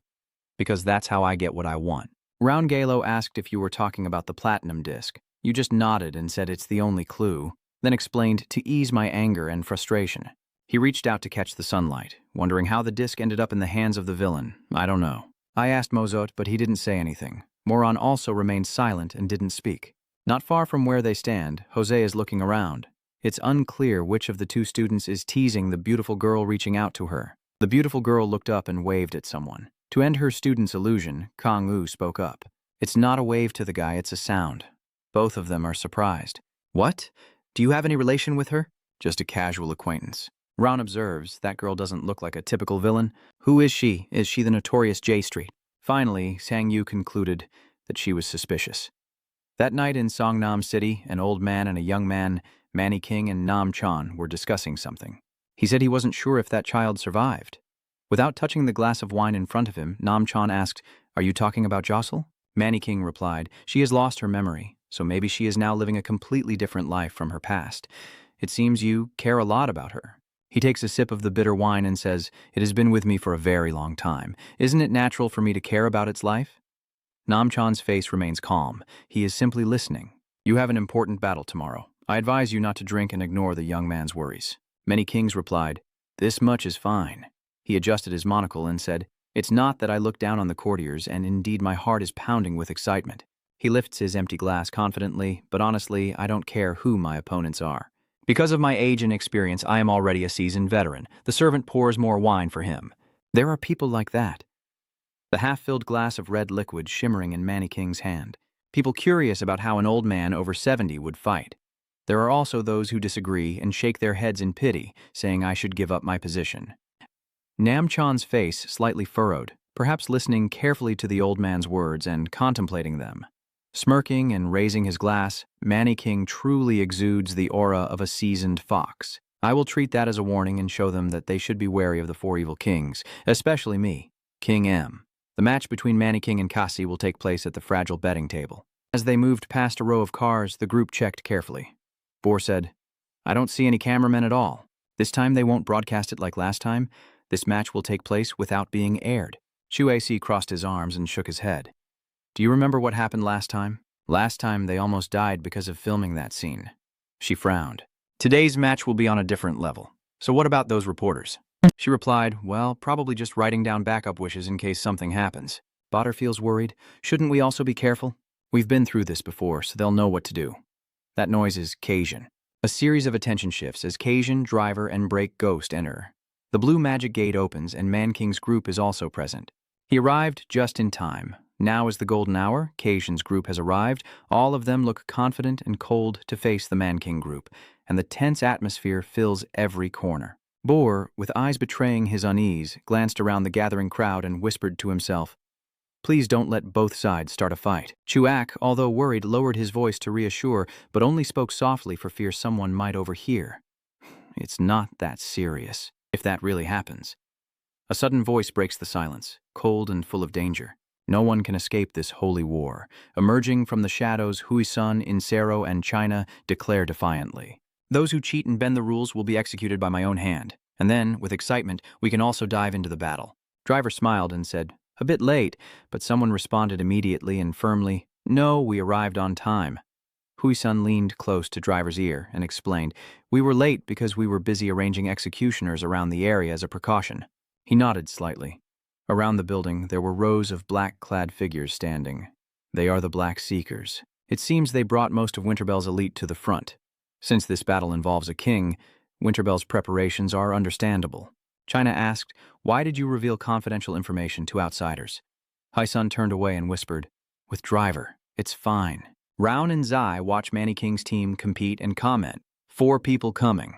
Because that's how I get what I want. Round Galo asked if you were talking about the platinum disc. You just nodded and said it's the only clue, then explained to ease my anger and frustration. He reached out to catch the sunlight, wondering how the disc ended up in the hands of the villain. I don't know. I asked Mozot, but he didn't say anything. Moron also remained silent and didn't speak. Not far from where they stand, Jose is looking around. It's unclear which of the two students is teasing the beautiful girl reaching out to her. The beautiful girl looked up and waved at someone. To end her student's illusion, Kang Yu spoke up. It's not a wave to the guy, it's a sound. Both of them are surprised. What? Do you have any relation with her? Just a casual acquaintance. Ron observes, that girl doesn't look like a typical villain. Who is she? Is she the notorious J Street? Finally, Sang Yu concluded that she was suspicious. That night in Songnam City, an old man and a young man, Manny King and Nam Chan, were discussing something. He said he wasn't sure if that child survived. Without touching the glass of wine in front of him, Nam Chan asked, Are you talking about Jocelyn? Manny King replied, She has lost her memory, so maybe she is now living a completely different life from her past. It seems you care a lot about her. He takes a sip of the bitter wine and says, It has been with me for a very long time. Isn't it natural for me to care about its life? Nam Chan's face remains calm. He is simply listening. You have an important battle tomorrow. I advise you not to drink and ignore the young man's worries. Many Kings replied, This much is fine. He adjusted his monocle and said, It's not that I look down on the courtiers, and indeed my heart is pounding with excitement. He lifts his empty glass confidently, but honestly, I don't care who my opponents are. Because of my age and experience, I am already a seasoned veteran. The servant pours more wine for him. There are people like that. The half-filled glass of red liquid shimmering in Manny King's hand. People curious about how an old man over 70 would fight. There are also those who disagree and shake their heads in pity, saying I should give up my position. Nam Chan's face slightly furrowed, perhaps listening carefully to the old man's words and contemplating them. Smirking and raising his glass, Manny King truly exudes the aura of a seasoned fox. I will treat that as a warning and show them that they should be wary of the 4 evil kings, especially me, King M. The match between Manny King and Kasi will take place at the fragile betting table. As they moved past a row of cars, the group checked carefully. Bohr said, I don't see any cameramen at all. This time they won't broadcast it like last time. This match will take place without being aired. Chu AC crossed his arms and shook his head. Do you remember what happened last time? Last time they almost died because of filming that scene. She frowned. Today's match will be on a different level. So what about those reporters? She replied, well, probably just writing down backup wishes in case something happens. Botter feels worried. Shouldn't we also be careful? We've been through this before, so they'll know what to do. That noise is Cajun. A series of attention shifts as Cajun, Driver, and Break Ghost enter. The blue magic gate opens and Man King's group is also present. He arrived just in time. Now is the golden hour. Cajun's group has arrived. All of them look confident and cold to face the Man King group, and the tense atmosphere fills every corner. Bohr, with eyes betraying his unease, glanced around the gathering crowd and whispered to himself, Please don't let both sides start a fight. Chuak, although worried, lowered his voice to reassure, but only spoke softly for fear someone might overhear. It's not that serious, if that really happens. A sudden voice breaks the silence, cold and full of danger. No one can escape this holy war. Emerging from the shadows, Huisun, Insero, and China declare defiantly. Those who cheat and bend the rules will be executed by my own hand. And then, with excitement, we can also dive into the battle. Driver smiled and said, A bit late, but someone responded immediately and firmly, No, we arrived on time. Huisun leaned close to Driver's ear and explained, We were late because we were busy arranging executioners around the area as a precaution. He nodded slightly. Around the building, there were rows of black-clad figures standing. They are the Black Seekers. It seems they brought most of Winterbell's elite to the front. Since this battle involves a king, Winterbell's preparations are understandable. China asked, "Why did you reveal confidential information to outsiders?" Hai-sun turned away and whispered, "With Driver, it's fine." Round and Zai watch Manny King's team compete and comment, 4 people coming.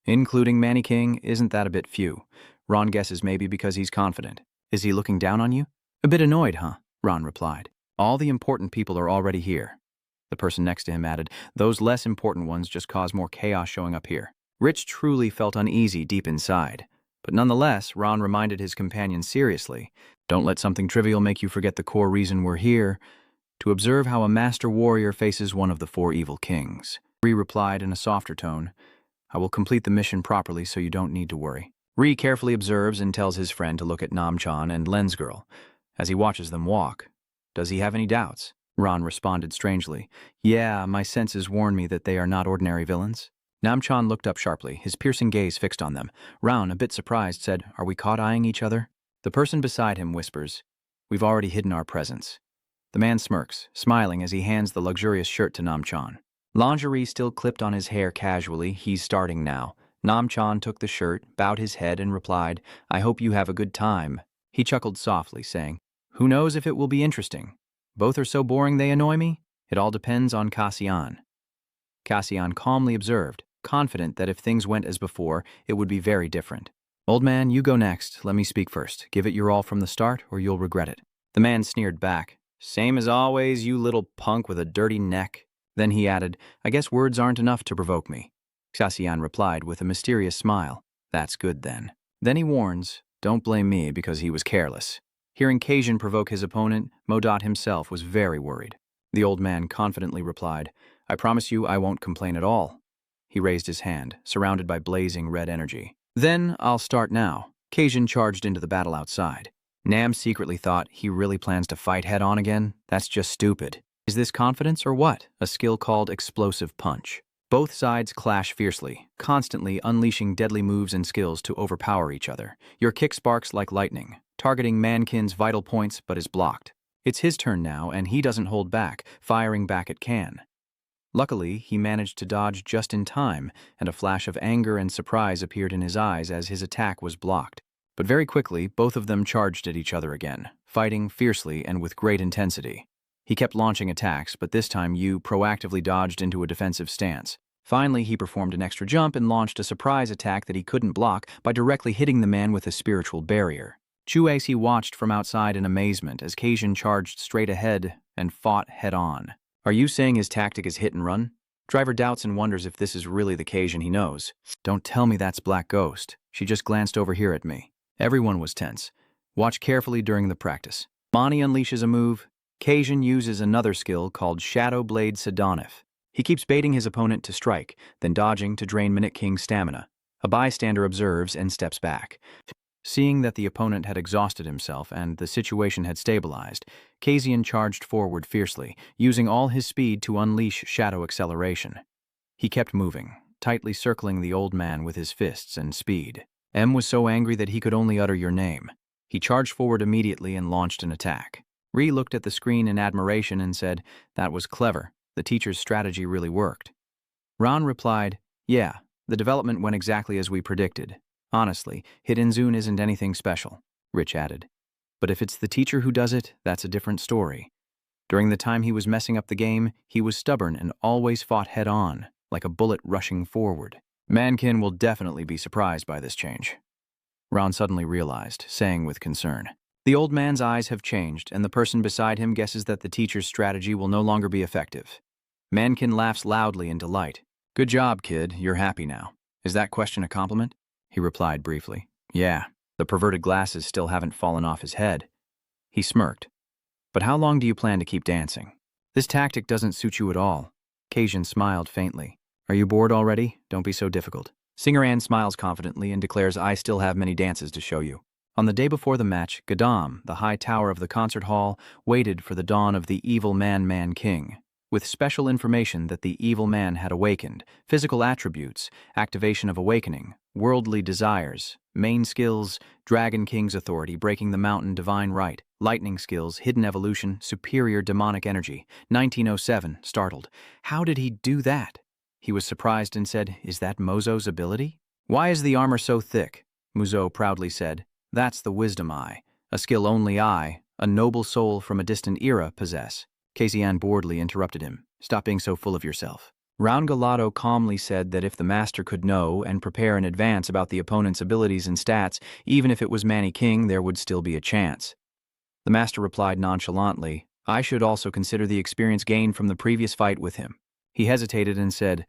Including Manny King, isn't that a bit few? Ron guesses maybe because he's confident. Is he looking down on you? A bit annoyed, huh? Ron replied. All the important people are already here. The person next to him added, those less important ones just cause more chaos showing up here. Rich truly felt uneasy deep inside. But nonetheless, Ron reminded his companion seriously, don't let something trivial make you forget the core reason we're here, to observe how a master warrior faces one of the 4 evil kings. Ree replied in a softer tone, I will complete the mission properly so you don't need to worry. Ree carefully observes and tells his friend to look at Namchan and Lensgirl as he watches them walk. Does he have any doubts? Ron responded strangely. Yeah, my senses warn me that they are not ordinary villains. Namchan looked up sharply, his piercing gaze fixed on them. Ron, a bit surprised, said, Are we caught eyeing each other? The person beside him whispers, We've already hidden our presence. The man smirks, smiling as he hands the luxurious shirt to Namchan. Lingerie still clipped on his hair casually, he's starting now. Namchan took the shirt, bowed his head, and replied, I hope you have a good time. He chuckled softly, saying, Who knows if it will be interesting? Both are so boring they annoy me? It all depends on Cassian. Cassian calmly observed, confident that if things went as before, it would be very different. Old man, you go next. Let me speak first. Give it your all from the start, or you'll regret it. The man sneered back. Same as always, you little punk with a dirty neck. Then he added, I guess words aren't enough to provoke me. Cassian replied with a mysterious smile. That's good then. Then he warns, don't blame me because he was careless. Hearing Cajun provoke his opponent, Modot himself was very worried. The old man confidently replied, I promise you I won't complain at all. He raised his hand, surrounded by blazing red energy. Then I'll start now. Cajun charged into the battle outside. Nam secretly thought he really plans to fight head-on again. That's just stupid. Is this confidence or what? A skill called explosive punch. Both sides clash fiercely, constantly unleashing deadly moves and skills to overpower each other. Your kick sparks like lightning, targeting Mankin's vital points but is blocked. It's his turn now, and he doesn't hold back, firing back at Can. Luckily, he managed to dodge just in time, and a flash of anger and surprise appeared in his eyes as his attack was blocked. But very quickly, both of them charged at each other again, fighting fiercely and with great intensity. He kept launching attacks, but this time Yu proactively dodged into a defensive stance. Finally, he performed an extra jump and launched a surprise attack that he couldn't block by directly hitting the man with a spiritual barrier. Chuasi watched from outside in amazement as Cajun charged straight ahead and fought head-on. Are you saying his tactic is hit and run? Driver doubts and wonders if this is really the Cajun he knows. Don't tell me that's Black Ghost. She just glanced over here at me. Everyone was tense. Watch carefully during the practice. Mani unleashes a move. Cajun uses another skill called Shadow Blade Sadonif. He keeps baiting his opponent to strike, then dodging to drain Minute King's stamina. A bystander observes and steps back. Seeing that the opponent had exhausted himself and the situation had stabilized, Casian charged forward fiercely, using all his speed to unleash shadow acceleration. He kept moving, tightly circling the old man with his fists and speed. M was so angry that he could only utter your name. He charged forward immediately and launched an attack. Ree looked at the screen in admiration and said, that was clever. The teacher's strategy really worked. Ron replied, yeah, the development went exactly as we predicted. Honestly, Hidenzun isn't anything special, Rich added. But if it's the teacher who does it, that's a different story. During the time he was messing up the game, he was stubborn and always fought head-on, like a bullet rushing forward. Mankin will definitely be surprised by this change. Ron suddenly realized, saying with concern, the old man's eyes have changed, and the person beside him guesses that the teacher's strategy will no longer be effective. Mankin laughs loudly in delight. Good job, kid. You're happy now. Is that question a compliment? He replied briefly. Yeah, the perverted glasses still haven't fallen off his head. He smirked. But how long do you plan to keep dancing? This tactic doesn't suit you at all. Cajun smiled faintly. Are you bored already? Don't be so difficult. Singer Ann smiles confidently and declares I still have many dances to show you. On the day before the match, Gadam, the high tower of the concert hall, waited for the dawn of the evil Man King. with special information that the evil man had awakened, physical attributes, activation of awakening, worldly desires, main skills, Dragon King's authority, breaking the mountain, divine right, lightning skills, hidden evolution, superior demonic energy. 1907, startled. How did he do that? He was surprised and said, "Is that Mozo's ability?" "Why is the armor so thick?" Muzo proudly said. "That's the wisdom eye, a skill only I, a noble soul from a distant era, possess." Kasian boredly interrupted him. "Stop being so full of yourself." Roundgalato calmly said that if the master could know and prepare in advance about the opponent's abilities and stats, even if it was Manny King, there would still be a chance. The master replied nonchalantly, "I should also consider the experience gained from the previous fight with him." He hesitated and said,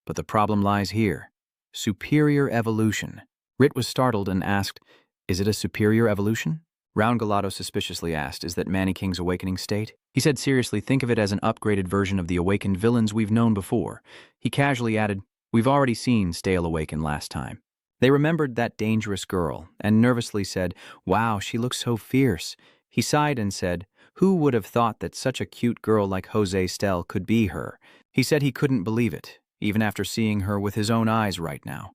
"But the problem lies here. Superior evolution." Rit was startled and asked, "Is it a superior evolution?" Roundgalato suspiciously asked, "Is that Manny King's awakening state?" He said seriously, "Think of it as an upgraded version of the awakened villains we've known before." He casually added, "We've already seen Stale awaken last time." They remembered that dangerous girl and nervously said, "Wow, she looks so fierce." He sighed and said, "Who would have thought that such a cute girl like Jose Stell could be her?" He said he couldn't believe it, even after seeing her with his own eyes right now.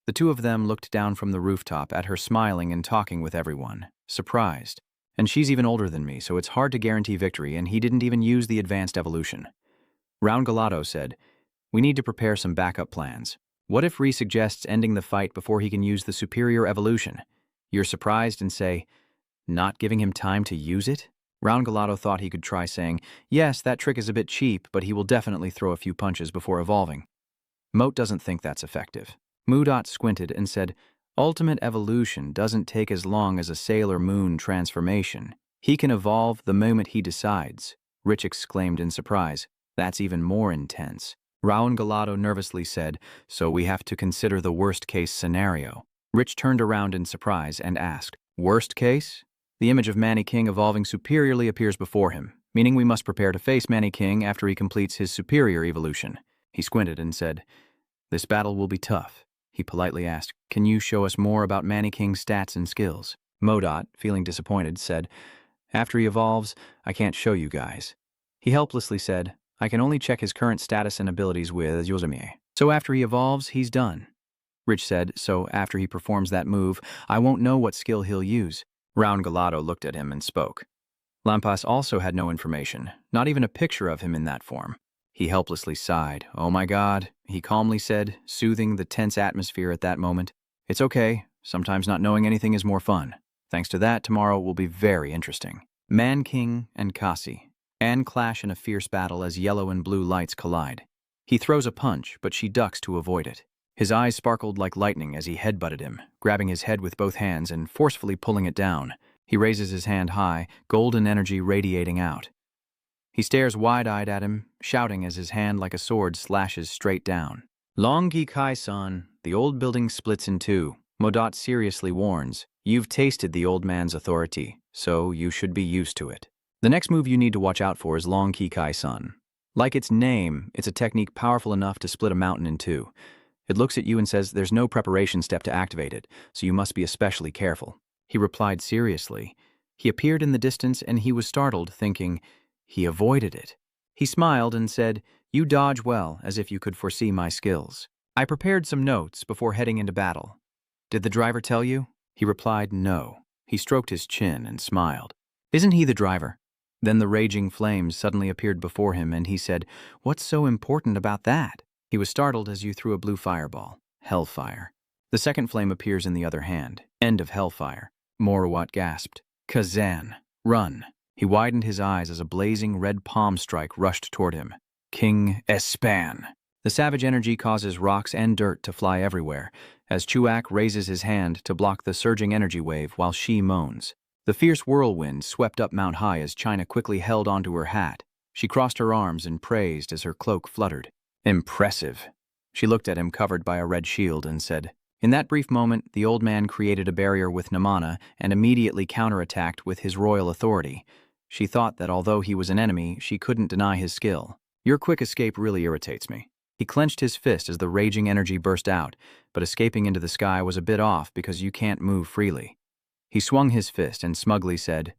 The two of them looked down from the rooftop at her smiling and talking with everyone, surprised. And she's even older than me, so it's hard to guarantee victory, and he didn't even use the advanced evolution. Roundgalato said, "We need to prepare some backup plans. What if Ree suggests ending the fight before he can use the superior evolution? You're surprised and say, not giving him time to use it?" Roundgalato thought he could try saying, "Yes, that trick is a bit cheap, but he will definitely throw a few punches before evolving." Moat doesn't think that's effective. Moodot squinted and said, "Ultimate evolution doesn't take as long as a Sailor Moon transformation. He can evolve the moment he decides." Rich exclaimed in surprise, "That's even more intense." Roundgalato nervously said, "So we have to consider the worst-case scenario." Rich turned around in surprise and asked, "Worst case?" The image of Manny King evolving superiorly appears before him, meaning we must prepare to face Manny King after he completes his superior evolution. He squinted and said, "This battle will be tough." He politely asked, "Can you show us more about Manny King's stats and skills?" Modot, feeling disappointed, said, "After he evolves, I can't show you guys." He helplessly said, "I can only check his current status and abilities with Yosemite. So after he evolves, he's done." Rich said, "So after he performs that move, I won't know what skill he'll use." Roundgalato looked at him and spoke. Lampas also had no information, not even a picture of him in that form. He helplessly sighed. "Oh my God," he calmly said, soothing the tense atmosphere at that moment. "It's okay. Sometimes not knowing anything is more fun. Thanks to that, tomorrow will be very interesting." Man King and Kasi. Anne clash in a fierce battle as yellow and blue lights collide. He throws a punch, but she ducks to avoid it. His eyes sparkled like lightning as he headbutted him, grabbing his head with both hands and forcefully pulling it down. He raises his hand high, golden energy radiating out. He stares wide-eyed at him, shouting as his hand like a sword slashes straight down. "Longi Kai-san," the old building splits in two. Modot seriously warns, "You've tasted the old man's authority, so you should be used to it." The next move you need to watch out for is Longi Kai-san. Like its name, it's a technique powerful enough to split a mountain in two. It looks at you and says there's no preparation step to activate it, so you must be especially careful. He replied seriously. He appeared in the distance and he was startled, thinking, he avoided it. He smiled and said, "You dodge well, as if you could foresee my skills. I prepared some notes before heading into battle." "Did the driver tell you?" He replied, "No." He stroked his chin and smiled. "Isn't he the driver?" Then the raging flames suddenly appeared before him and he said, "What's so important about that?" He was startled as you threw a blue fireball. Hellfire. The second flame appears in the other hand. End of Hellfire. Morawat gasped, "Kazan, run." He widened his eyes as a blazing red palm strike rushed toward him. King Espan. The savage energy causes rocks and dirt to fly everywhere, as Chuak raises his hand to block the surging energy wave while she moans. The fierce whirlwind swept up Mount High as China quickly held onto her hat. She crossed her arms and praised as her cloak fluttered. "Impressive." She looked at him covered by a red shield and said, In that brief moment, the old man created a barrier with Namana and immediately counterattacked with his royal authority. She thought that although he was an enemy, she couldn't deny his skill. "Your quick escape really irritates me." He clenched his fist as the raging energy burst out, but escaping into the sky was a bit off because you can't move freely. He swung his fist and smugly said,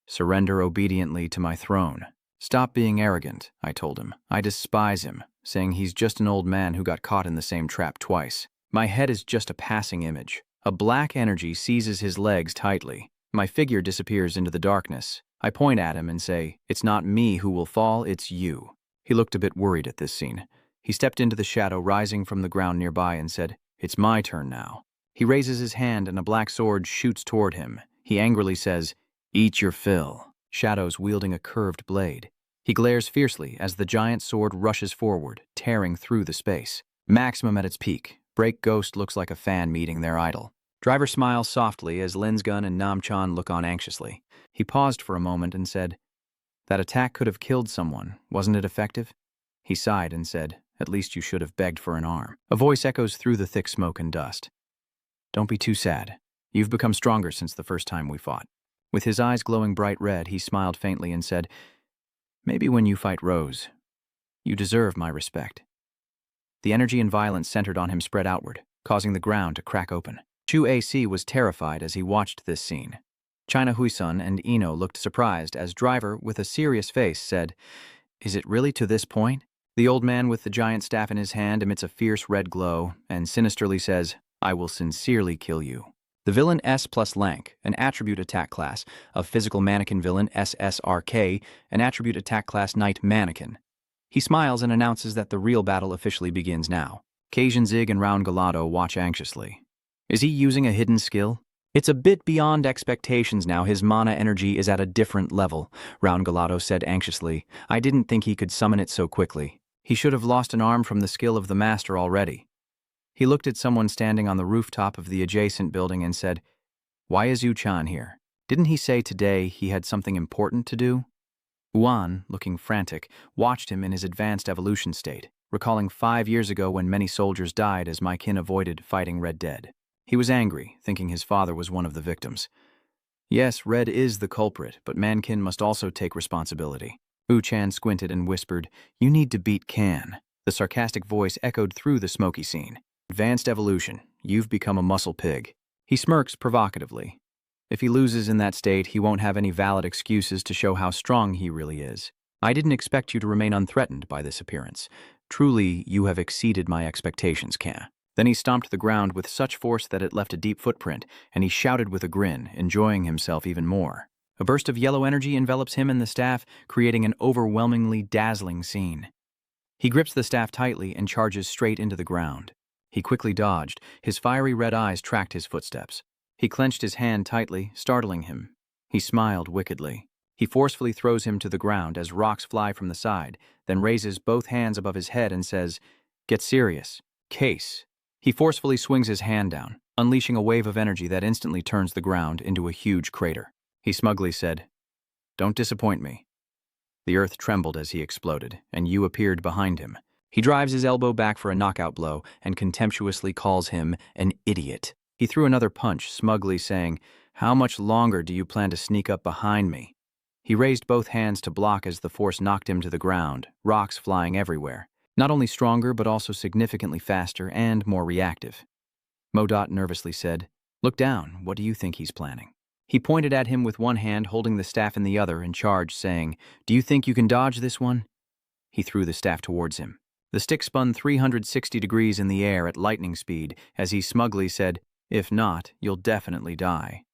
"Surrender obediently to my throne." Stop being arrogant, I told him. I despise him, saying he's just an old man who got caught in the same trap twice. My head is just a passing image. A black energy seizes his legs tightly. My figure disappears into the darkness. I point at him and say, "It's not me who will fall, it's you." He looked a bit worried at this scene. He stepped into the shadow rising from the ground nearby and said, "It's my turn now." He raises his hand and a black sword shoots toward him. He angrily says, "Eat your fill." Shadows wielding a curved blade. He glares fiercely as the giant sword rushes forward, tearing through the space. Maximum at its peak, Break Ghost looks like a fan meeting their idol. Driver smiles softly as Linsgun and Namchan look on anxiously. He paused for a moment and said, "That attack could have killed someone. Wasn't it effective?" He sighed and said, "At least you should have begged for an arm." A voice echoes through the thick smoke and dust. "Don't be too sad. You've become stronger since the first time we fought." With his eyes glowing bright red, he smiled faintly and said, "Maybe when you fight Rose, you deserve my respect." The energy and violence centered on him spread outward, causing the ground to crack open. Chu AC was terrified as he watched this scene. China Huisun and Ino looked surprised as Driver, with a serious face, said, "Is it really to this point?" The old man with the giant staff in his hand emits a fierce red glow and sinisterly says, "I will sincerely kill you." The villain S plus Lank, an attribute attack class of physical mannequin villain SSRK, an attribute attack class knight mannequin. He smiles and announces that the real battle officially begins now. Cajun Zig and Round Galado watch anxiously. Is he using a hidden skill? It's a bit beyond expectations now. His mana energy is at a different level, Round Galado said anxiously. I didn't think he could summon it so quickly. He should have lost an arm from the skill of the master already. He looked at someone standing on the rooftop of the adjacent building and said, "Why is Yu-chan here? Didn't he say today he had something important to do?" Uan, looking frantic, watched him in his advanced evolution state, recalling 5 years ago when many soldiers died as my kin avoided fighting Red Dead. He was angry, thinking his father was one of the victims. Yes, Red is the culprit, but Mankin must also take responsibility. U-chan squinted and whispered, "You need to beat Kan." The sarcastic voice echoed through the smoky scene. "Advanced evolution. You've become a muscle pig." He smirks provocatively. If he loses in that state, he won't have any valid excuses to show how strong he really is. I didn't expect you to remain unthreatened by this appearance. Truly, you have exceeded my expectations, Kan. Then he stomped the ground with such force that it left a deep footprint, and he shouted with a grin, enjoying himself even more. A burst of yellow energy envelops him and the staff, creating an overwhelmingly dazzling scene. He grips the staff tightly and charges straight into the ground. He quickly dodged. His fiery red eyes tracked his footsteps. He clenched his hand tightly, startling him. He smiled wickedly. He forcefully throws him to the ground as rocks fly from the side, then raises both hands above his head and says, "Get serious. Case." He forcefully swings his hand down, unleashing a wave of energy that instantly turns the ground into a huge crater. He smugly said, "Don't disappoint me." The earth trembled as he exploded, and Yu appeared behind him. He drives his elbow back for a knockout blow and contemptuously calls him an idiot. He threw another punch, smugly saying, "How much longer do you plan to sneak up behind me?" He raised both hands to block as the force knocked him to the ground, rocks flying everywhere. Not only stronger, but also significantly faster and more reactive. Modot nervously said, "Look down. What do you think he's planning?" He pointed at him with one hand, holding the staff in the other, and charged, saying, "Do you think you can dodge this one?" He threw the staff towards him. The stick spun 360 degrees in the air at lightning speed as he smugly said, "If not, you'll definitely die."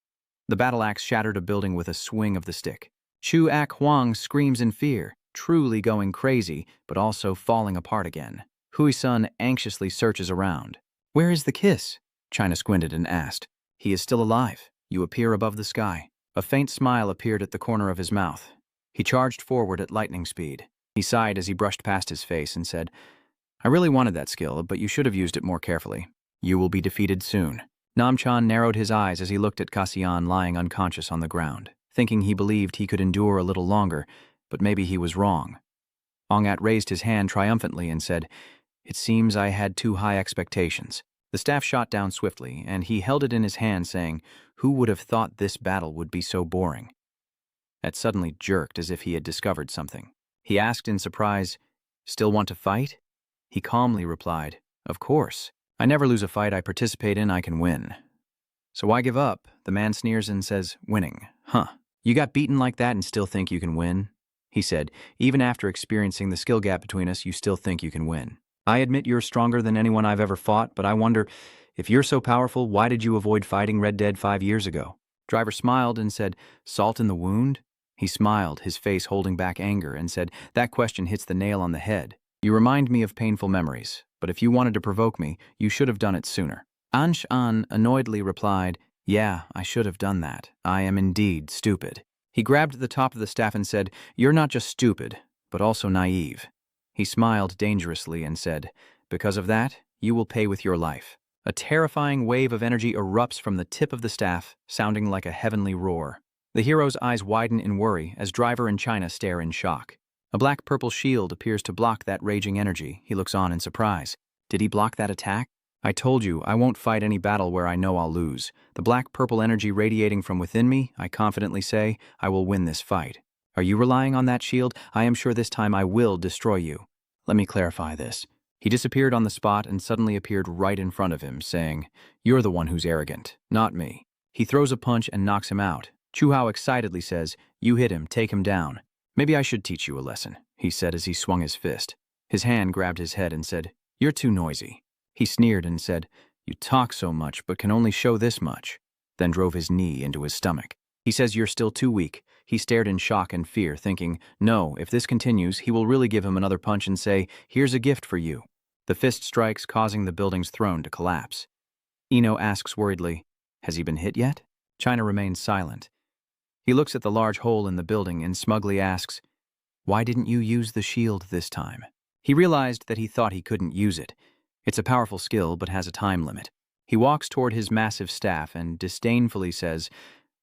The battle axe shattered a building with a swing of the stick. Chu Ak Huang screams in fear, truly going crazy, but also falling apart again. Hui-sun anxiously searches around. "Where is the kiss?" China squinted and asked. "He is still alive. You appear above the sky." A faint smile appeared at the corner of his mouth. He charged forward at lightning speed. He sighed as he brushed past his face and said, "I really wanted that skill, but you should have used it more carefully. You will be defeated soon." Namchan narrowed his eyes as he looked at Kasian lying unconscious on the ground, thinking he believed he could endure a little longer, but maybe he was wrong. Ongat raised his hand triumphantly and said, "It seems I had too high expectations." The staff shot down swiftly, and he held it in his hand, saying, "Who would have thought this battle would be so boring?" That suddenly jerked as if he had discovered something. He asked in surprise, "Still want to fight?" He calmly replied, "Of course. I never lose a fight I participate in, I can win." "So why give up?" The man sneers and says, "Winning. Huh. You got beaten like that and still think you can win?" he said. Even after experiencing the skill gap between us, you still think you can win. I admit you're stronger than anyone I've ever fought, but I wonder, if you're so powerful, why did you avoid fighting Red Dead 5 years ago? Driver smiled and said, salt in the wound? He smiled, his face holding back anger, and said, that question hits the nail on the head. You remind me of painful memories, but if you wanted to provoke me, you should have done it sooner. Anshan annoyedly replied, yeah, I should have done that. I am indeed stupid. He grabbed the top of the staff and said, you're not just stupid, but also naive. He smiled dangerously and said, because of that, you will pay with your life. A terrifying wave of energy erupts from the tip of the staff, sounding like a heavenly roar. The hero's eyes widen in worry as Driver and China stare in shock. A black-purple shield appears to block that raging energy. He looks on in surprise. Did he block that attack? I told you, I won't fight any battle where I know I'll lose. The black-purple energy radiating from within me, I confidently say, I will win this fight. Are you relying on that shield? I am sure this time I will destroy you. Let me clarify this. He disappeared on the spot and suddenly appeared right in front of him, saying, you're the one who's arrogant, not me. He throws a punch and knocks him out. Chu Hao excitedly says, you hit him, take him down. Maybe I should teach you a lesson, he said as he swung his fist. His hand grabbed his head and said, you're too noisy. He sneered and said, you talk so much but can only show this much, then drove his knee into his stomach. He says you're still too weak. He stared in shock and fear, thinking, no, if this continues, he will really give him another punch and say, here's a gift for you. The fist strikes, causing the building's throne to collapse. Ino asks worriedly, has he been hit yet? China remains silent. He looks at the large hole in the building and smugly asks, why didn't you use the shield this time? He realized that he thought he couldn't use it. It's a powerful skill, but has a time limit. He walks toward his massive staff and disdainfully says,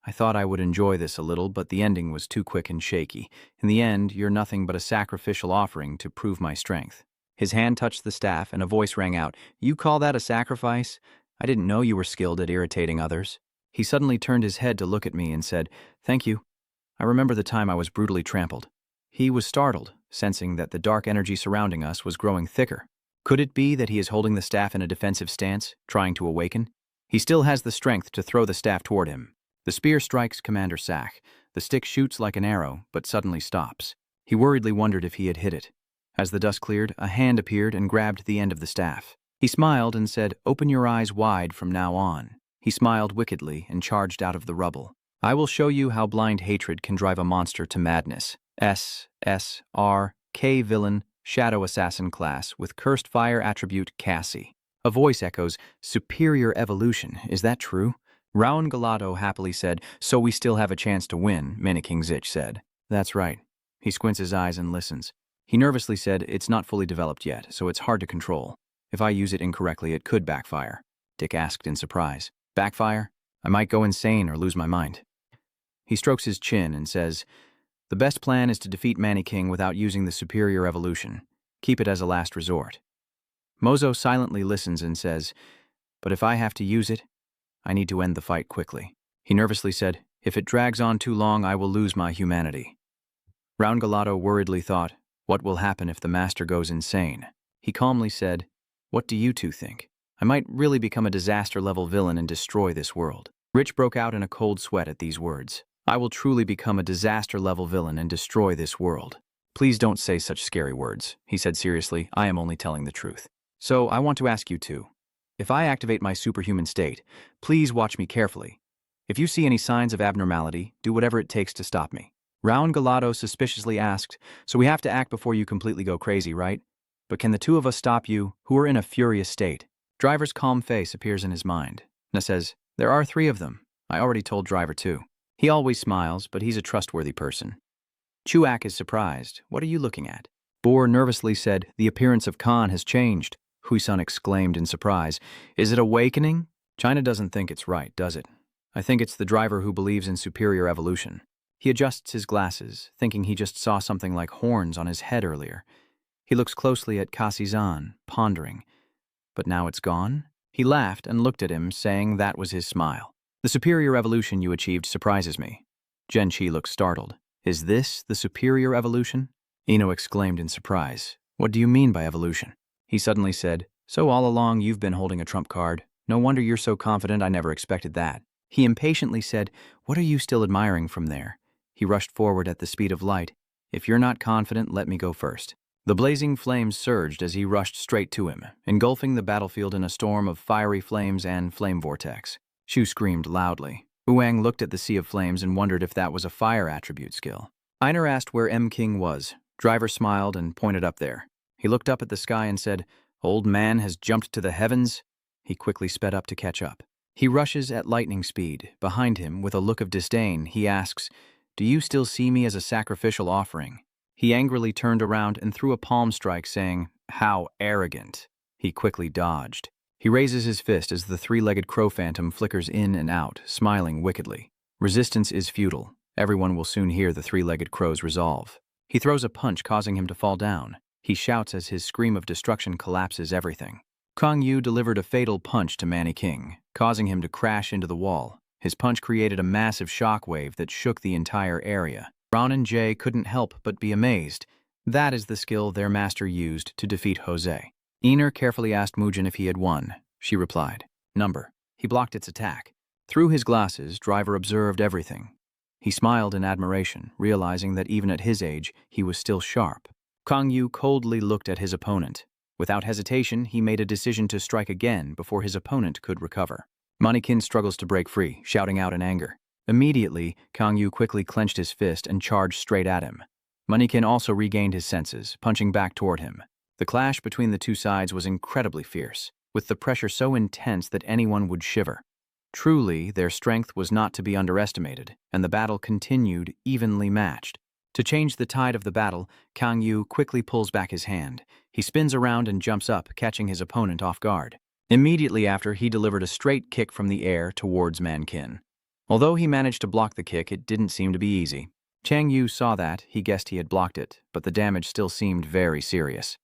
I thought I would enjoy this a little, but the ending was too quick and shaky. In the end, you're nothing but a sacrificial offering to prove my strength. His hand touched the staff and a voice rang out, you call that a sacrifice? I didn't know you were skilled at irritating others. He suddenly turned his head to look at me and said, thank you. I remember the time I was brutally trampled. He was startled, sensing that the dark energy surrounding us was growing thicker. Could it be that he is holding the staff in a defensive stance, trying to awaken? He still has the strength to throw the staff toward him. The spear strikes Commander Sak. The stick shoots like an arrow, but suddenly stops. He worriedly wondered if he had hit it. As the dust cleared, a hand appeared and grabbed the end of the staff. He smiled and said, open your eyes wide from now on. He smiled wickedly and charged out of the rubble. I will show you how blind hatred can drive a monster to madness. SSR, K villain, Shadow Assassin class with cursed fire attribute Cassie. A voice echoes, superior evolution, is that true? Raun Galato happily said, so we still have a chance to win, King Zich said. That's right. He squints his eyes and listens. He nervously said, it's not fully developed yet, so it's hard to control. If I use it incorrectly, it could backfire. Dick asked in surprise. Backfire? I might go insane or lose my mind. He strokes his chin and says, the best plan is to defeat King without using the superior evolution. Keep it as a last resort. Mozo silently listens and says, but if I have to use it, I need to end the fight quickly. He nervously said, if it drags on too long, I will lose my humanity. Raun Galato worriedly thought, what will happen if the master goes insane? He calmly said, what do you two think? I might really become a disaster-level villain and destroy this world. Rich broke out in a cold sweat at these words. I will truly become a disaster-level villain and destroy this world. Please don't say such scary words, he said seriously. I am only telling the truth. So I want to ask you two. If I activate my superhuman state, please watch me carefully. If you see any signs of abnormality, do whatever it takes to stop me. Raun Galato suspiciously asked, so we have to act before you completely go crazy, right? But can the two of us stop you, who are in a furious state? Driver's calm face appears in his mind. Na says, there are 3 of them. I already told Driver too. He always smiles, but he's a trustworthy person. Chuak is surprised. What are you looking at? Boar nervously said, the appearance of Khan has changed. Huisun exclaimed in surprise. Is it awakening? China doesn't think it's right, does it? I think it's the Driver who believes in superior evolution. He adjusts his glasses, thinking he just saw something like horns on his head earlier. He looks closely at Kasizan, pondering. But now it's gone? He laughed and looked at him, saying that was his smile. The superior evolution you achieved surprises me. Genchi looked startled. Is this the superior evolution? Ino exclaimed in surprise. What do you mean by evolution? He suddenly said, so all along you've been holding a trump card. No wonder you're so confident. I never expected that. He impatiently said, what are you still admiring from there? He rushed forward at the speed of light. If you're not confident, let me go first. The blazing flames surged as he rushed straight to him, engulfing the battlefield in a storm of fiery flames and flame vortex. Shu screamed loudly. Uang looked at the sea of flames and wondered if that was a fire attribute skill. Einar asked where M. King was. Driver smiled and pointed up there. He looked up at the sky and said, "Old man has jumped to the heavens." He quickly sped up to catch up. He rushes at lightning speed. Behind him, with a look of disdain, he asks, "Do you still see me as a sacrificial offering?" He angrily turned around and threw a palm strike, saying, "How arrogant." He quickly dodged. He raises his fist as the three-legged crow phantom flickers in and out, smiling wickedly. Resistance is futile. Everyone will soon hear the three-legged crow's resolve. He throws a punch, causing him to fall down. He shouts as his scream of destruction collapses everything. Kang Yu delivered a fatal punch to Manny King, causing him to crash into the wall. His punch created a massive shockwave that shook the entire area. Ron and Jay couldn't help but be amazed. That is the skill their master used to defeat Jose. Einar carefully asked Mugen if he had won. She replied, "Number." He blocked its attack. Through his glasses, Driver observed everything. He smiled in admiration, realizing that even at his age, he was still sharp. Kang Yu coldly looked at his opponent. Without hesitation, he made a decision to strike again before his opponent could recover. Manikin struggles to break free, shouting out in anger. Immediately, Kang Yu quickly clenched his fist and charged straight at him. Manikin also regained his senses, punching back toward him. The clash between the two sides was incredibly fierce, with the pressure so intense that anyone would shiver. Truly, their strength was not to be underestimated, and the battle continued evenly matched. To change the tide of the battle, Kang Yu quickly pulls back his hand. He spins around and jumps up, catching his opponent off guard. Immediately after, he delivered a straight kick from the air towards Mankin. Although he managed to block the kick, it didn't seem to be easy. Chang Yu saw that, he guessed he had blocked it, but the damage still seemed very serious.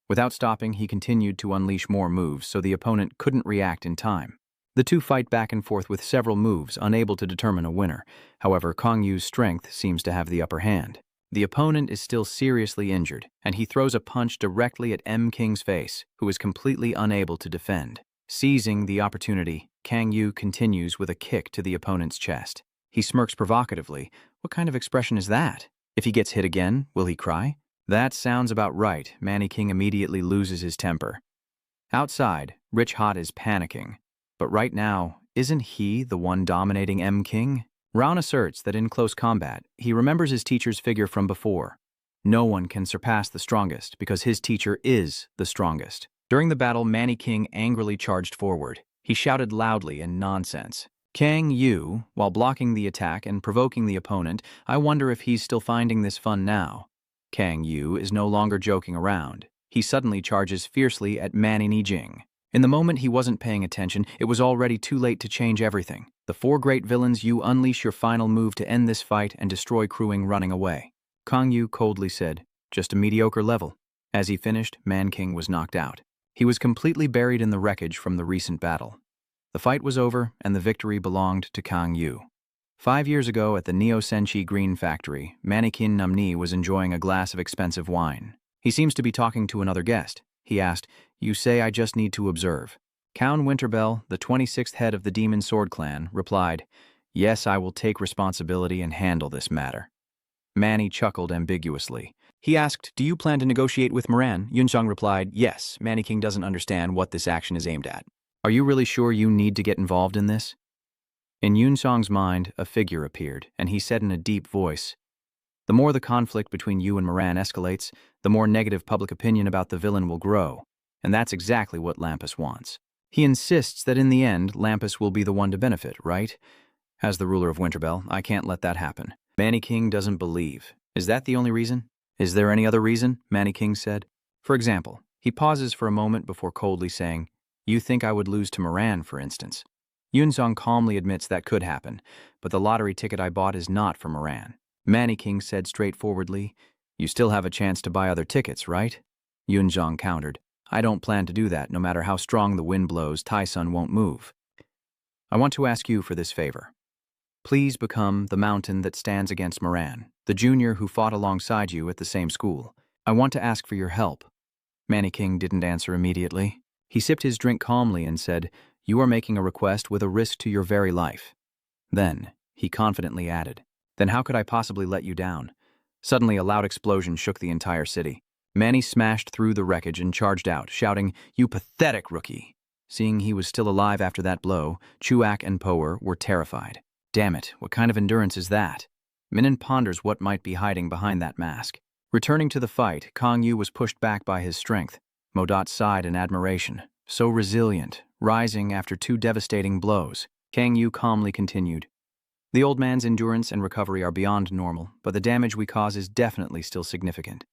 Without stopping, he continued to unleash more moves so the opponent couldn't react in time. The two fight back and forth with several moves, unable to determine a winner. However, Kang Yu's strength seems to have the upper hand. The opponent is still seriously injured, and he throws a punch directly at M. King's face, who is completely unable to defend. Seizing the opportunity, Kang Yu continues with a kick to the opponent's chest. He smirks provocatively. What kind of expression is that? If he gets hit again, will he cry? That sounds about right. Manny King immediately loses his temper. Outside, Rich Hot is panicking. But right now, isn't he the one dominating M. King? Ron asserts that in close combat, he remembers his teacher's figure from before. No one can surpass the strongest because his teacher is the strongest. During the battle, Manny King angrily charged forward. He shouted loudly in nonsense. Kang Yu, while blocking the attack and provoking the opponent, I wonder if he's still finding this fun now. Kang Yu is no longer joking around. He suddenly charges fiercely at Manny Nijing. In the moment he wasn't paying attention, it was already too late to change everything. The four great villains, you unleash your final move to end this fight and destroy crewing running away. Kang Yu coldly said, "Just a mediocre level." As he finished, Man King was knocked out. He was completely buried in the wreckage from the recent battle. The fight was over, and the victory belonged to Kang Yu. 5 years ago at the Neo Senshi Green Factory, Mannequin Namni was enjoying a glass of expensive wine. He seems to be talking to another guest. He asked, "You say I just need to observe." Count Winterbell, the 26th head of the Demon Sword Clan, replied, "Yes, I will take responsibility and handle this matter." Manny chuckled ambiguously. He asked, "Do you plan to negotiate with Moran?" Yunsong replied, "Yes, Manny King doesn't understand what this action is aimed at." "Are you really sure you need to get involved in this?" In Yunsong's mind, a figure appeared, and he said in a deep voice, "The more the conflict between you and Moran escalates, the more negative public opinion about the villain will grow. And that's exactly what Lampus wants. He insists that in the end, Lampus will be the one to benefit, right? As the ruler of Winterbell, I can't let that happen. Manny King doesn't believe. Is that the only reason? Is there any other reason?" Manny King said. "For example," he pauses for a moment before coldly saying, "You think I would lose to Moran, for instance?" Yunsong calmly admits that could happen, but the lottery ticket I bought is not for Moran. Manny King said straightforwardly, "You still have a chance to buy other tickets, right?" Yunsong countered, "I don't plan to do that. No matter how strong the wind blows, Tai-sun won't move. I want to ask you for this favor. Please become the mountain that stands against Moran, the junior who fought alongside you at the same school. I want to ask for your help." Manny King didn't answer immediately. He sipped his drink calmly and said, "You are making a request with a risk to your very life." Then, he confidently added, "Then how could I possibly let you down? Suddenly, a loud explosion shook the entire city. Manny smashed through the wreckage and charged out, shouting, "You pathetic rookie!" Seeing he was still alive after that blow, Chuak and Poer were terrified. Damn it, what kind of endurance is that? Minin ponders what might be hiding behind that mask. Returning to the fight, Kang Yu was pushed back by his strength. Modot sighed in admiration. So resilient, rising after 2 devastating blows. Kang Yu calmly continued. The old man's endurance and recovery are beyond normal, but the damage we cause is definitely still significant.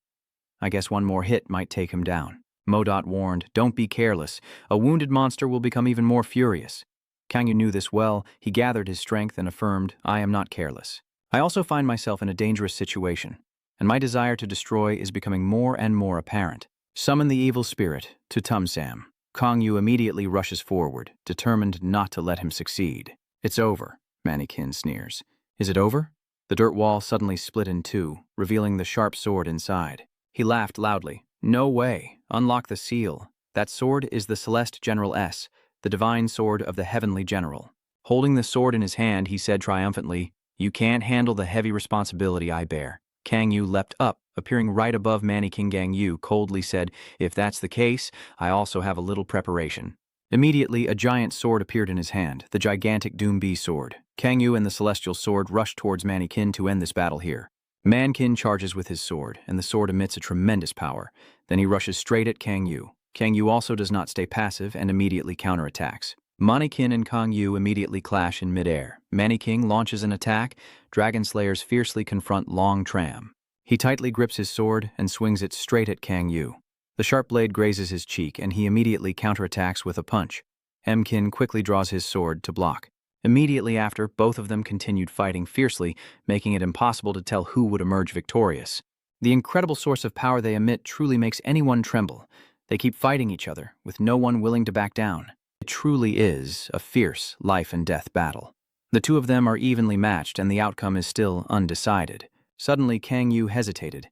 I guess one more hit might take him down. Modot warned, don't be careless. A wounded monster will become even more furious. Kang Yu knew this well. He gathered his strength and affirmed, I am not careless. I also find myself in a dangerous situation, and my desire to destroy is becoming more and more apparent. Summon the evil spirit to Tumsam. Kang Yu immediately rushes forward, determined not to let him succeed. It's over, Mannequin sneers. Is it over? The dirt wall suddenly split in 2, revealing the sharp sword inside. He laughed loudly. No way. Unlock the seal. That sword is the Celeste General S, the divine sword of the heavenly general. Holding the sword in his hand, he said triumphantly, You can't handle the heavy responsibility I bear. Kang Yu leapt up, appearing right above Mannequin. Gang Yu coldly said, If that's the case, I also have a little preparation. Immediately, a giant sword appeared in his hand, the gigantic Doom B sword. Kang Yu and the celestial sword rushed towards Mannequin to end this battle here. Mannequin charges with his sword, and the sword emits a tremendous power. Then he rushes straight at Kang Yu. Kang Yu also does not stay passive and immediately counterattacks. Mannequin and Kang Yu immediately clash in midair. Mannequin launches an attack. Dragon Slayers fiercely confront Long Tram. He tightly grips his sword and swings it straight at Kang Yu. The sharp blade grazes his cheek, and he immediately counterattacks with a punch. Mkin quickly draws his sword to block. Immediately after, both of them continued fighting fiercely, making it impossible to tell who would emerge victorious. The incredible source of power they emit truly makes anyone tremble. They keep fighting each other, with no one willing to back down. It truly is a fierce life-and-death battle. The two of them are evenly matched, and the outcome is still undecided. Suddenly, Kang Yu hesitated.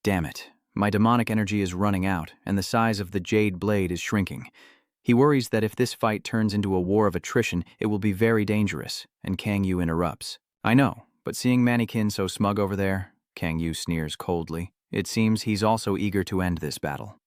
Damn it, my demonic energy is running out, and the size of the jade blade is shrinking. He worries that if this fight turns into a war of attrition, it will be very dangerous, and Kang Yu interrupts. I know, but seeing Mannequin so smug over there, Kang Yu sneers coldly, it seems he's also eager to end this battle.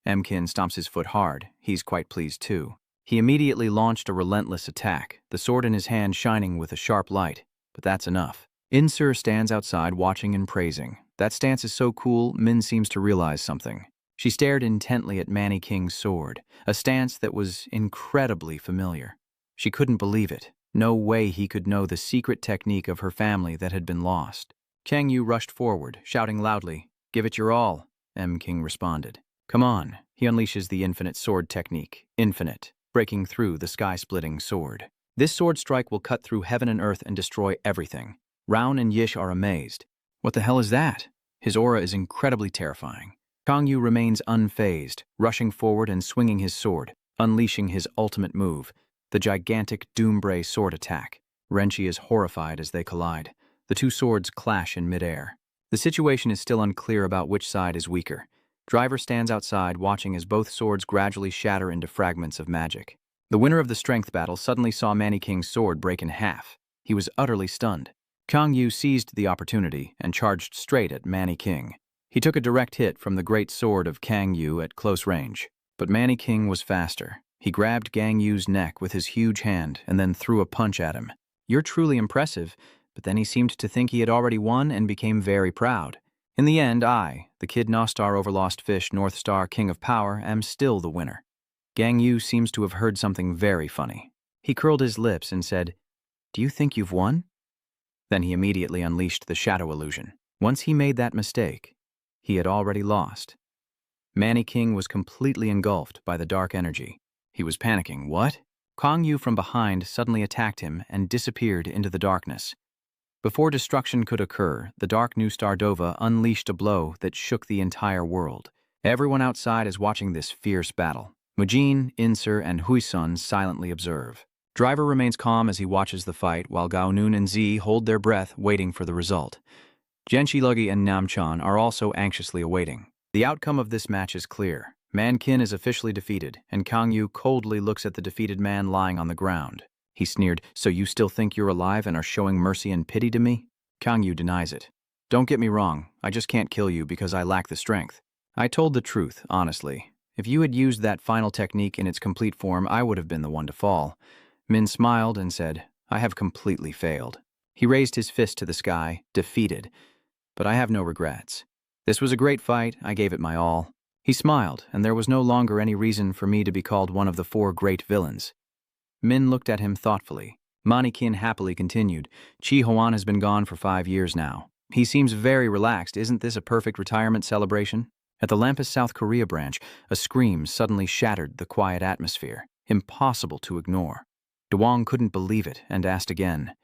Mkin stomps his foot hard. He's quite pleased too. He immediately launched a relentless attack, the sword in his hand shining with a sharp light. But that's enough. Insur stands outside watching and praising. That stance is so cool, Min seems to realize something. She stared intently at Mannequin's sword, a stance that was incredibly familiar. She couldn't believe it. No way he could know the secret technique of her family that had been lost. Kang Yu rushed forward, shouting loudly, Give it your all, King responded. Come on. He unleashes the infinite sword technique, infinite, breaking through the sky-splitting sword. This sword strike will cut through heaven and earth and destroy everything. Raun and Yish are amazed. What the hell is that? His aura is incredibly terrifying. Kang Yu remains unfazed, rushing forward and swinging his sword, unleashing his ultimate move, the gigantic Doombray sword attack. Renchi is horrified as they collide. The two swords clash in midair. The situation is still unclear about which side is weaker. Driver stands outside watching as both swords gradually shatter into fragments of magic. The winner of the strength battle suddenly saw Mannequin's sword break in half. He was utterly stunned. Kang Yu seized the opportunity and charged straight at Mannequin. He took a direct hit from the great sword of Kang Yu at close range. But Mannequin was faster. He grabbed Kang Yu's neck with his huge hand and then threw a punch at him. You're truly impressive, but then he seemed to think he had already won and became very proud. In the end, I, the Kid Nostar Overlost Fish North Star King of Power, am still the winner. Kang Yu seems to have heard something very funny. He curled his lips and said, Do you think you've won? Then he immediately unleashed the shadow illusion. Once he made that mistake, he had already lost. Mannequin was completely engulfed by the dark energy. He was panicking. What? Kang Yu from behind suddenly attacked him and disappeared into the darkness. Before destruction could occur, the dark new Stardova unleashed a blow that shook the entire world. Everyone outside is watching this fierce battle. Mujin, Insur, and Huisun silently observe. Driver remains calm as he watches the fight, while Gaonun and Z hold their breath, waiting for the result. Genshiluggi and Namchan are also anxiously awaiting. The outcome of this match is clear. Mannequin is officially defeated, and Kang Yu coldly looks at the defeated man lying on the ground. He sneered, So you still think you're alive and are showing mercy and pity to me? Kang Yu denies it. Don't get me wrong, I just can't kill you because I lack the strength. I told the truth, honestly. If you had used that final technique in its complete form, I would have been the one to fall. Min smiled and said, I have completely failed. He raised his fist to the sky, defeated. But I have no regrets. This was a great fight, I gave it my all. He smiled, and there was no longer any reason for me to be called one of the 4 great villains. Min looked at him thoughtfully. Manikin happily continued, Chi Hoan has been gone for 5 years now. He seems very relaxed. Isn't this a perfect retirement celebration? At the Lampus South Korea branch, a scream suddenly shattered the quiet atmosphere. Impossible to ignore. Dewang couldn't believe it and asked again,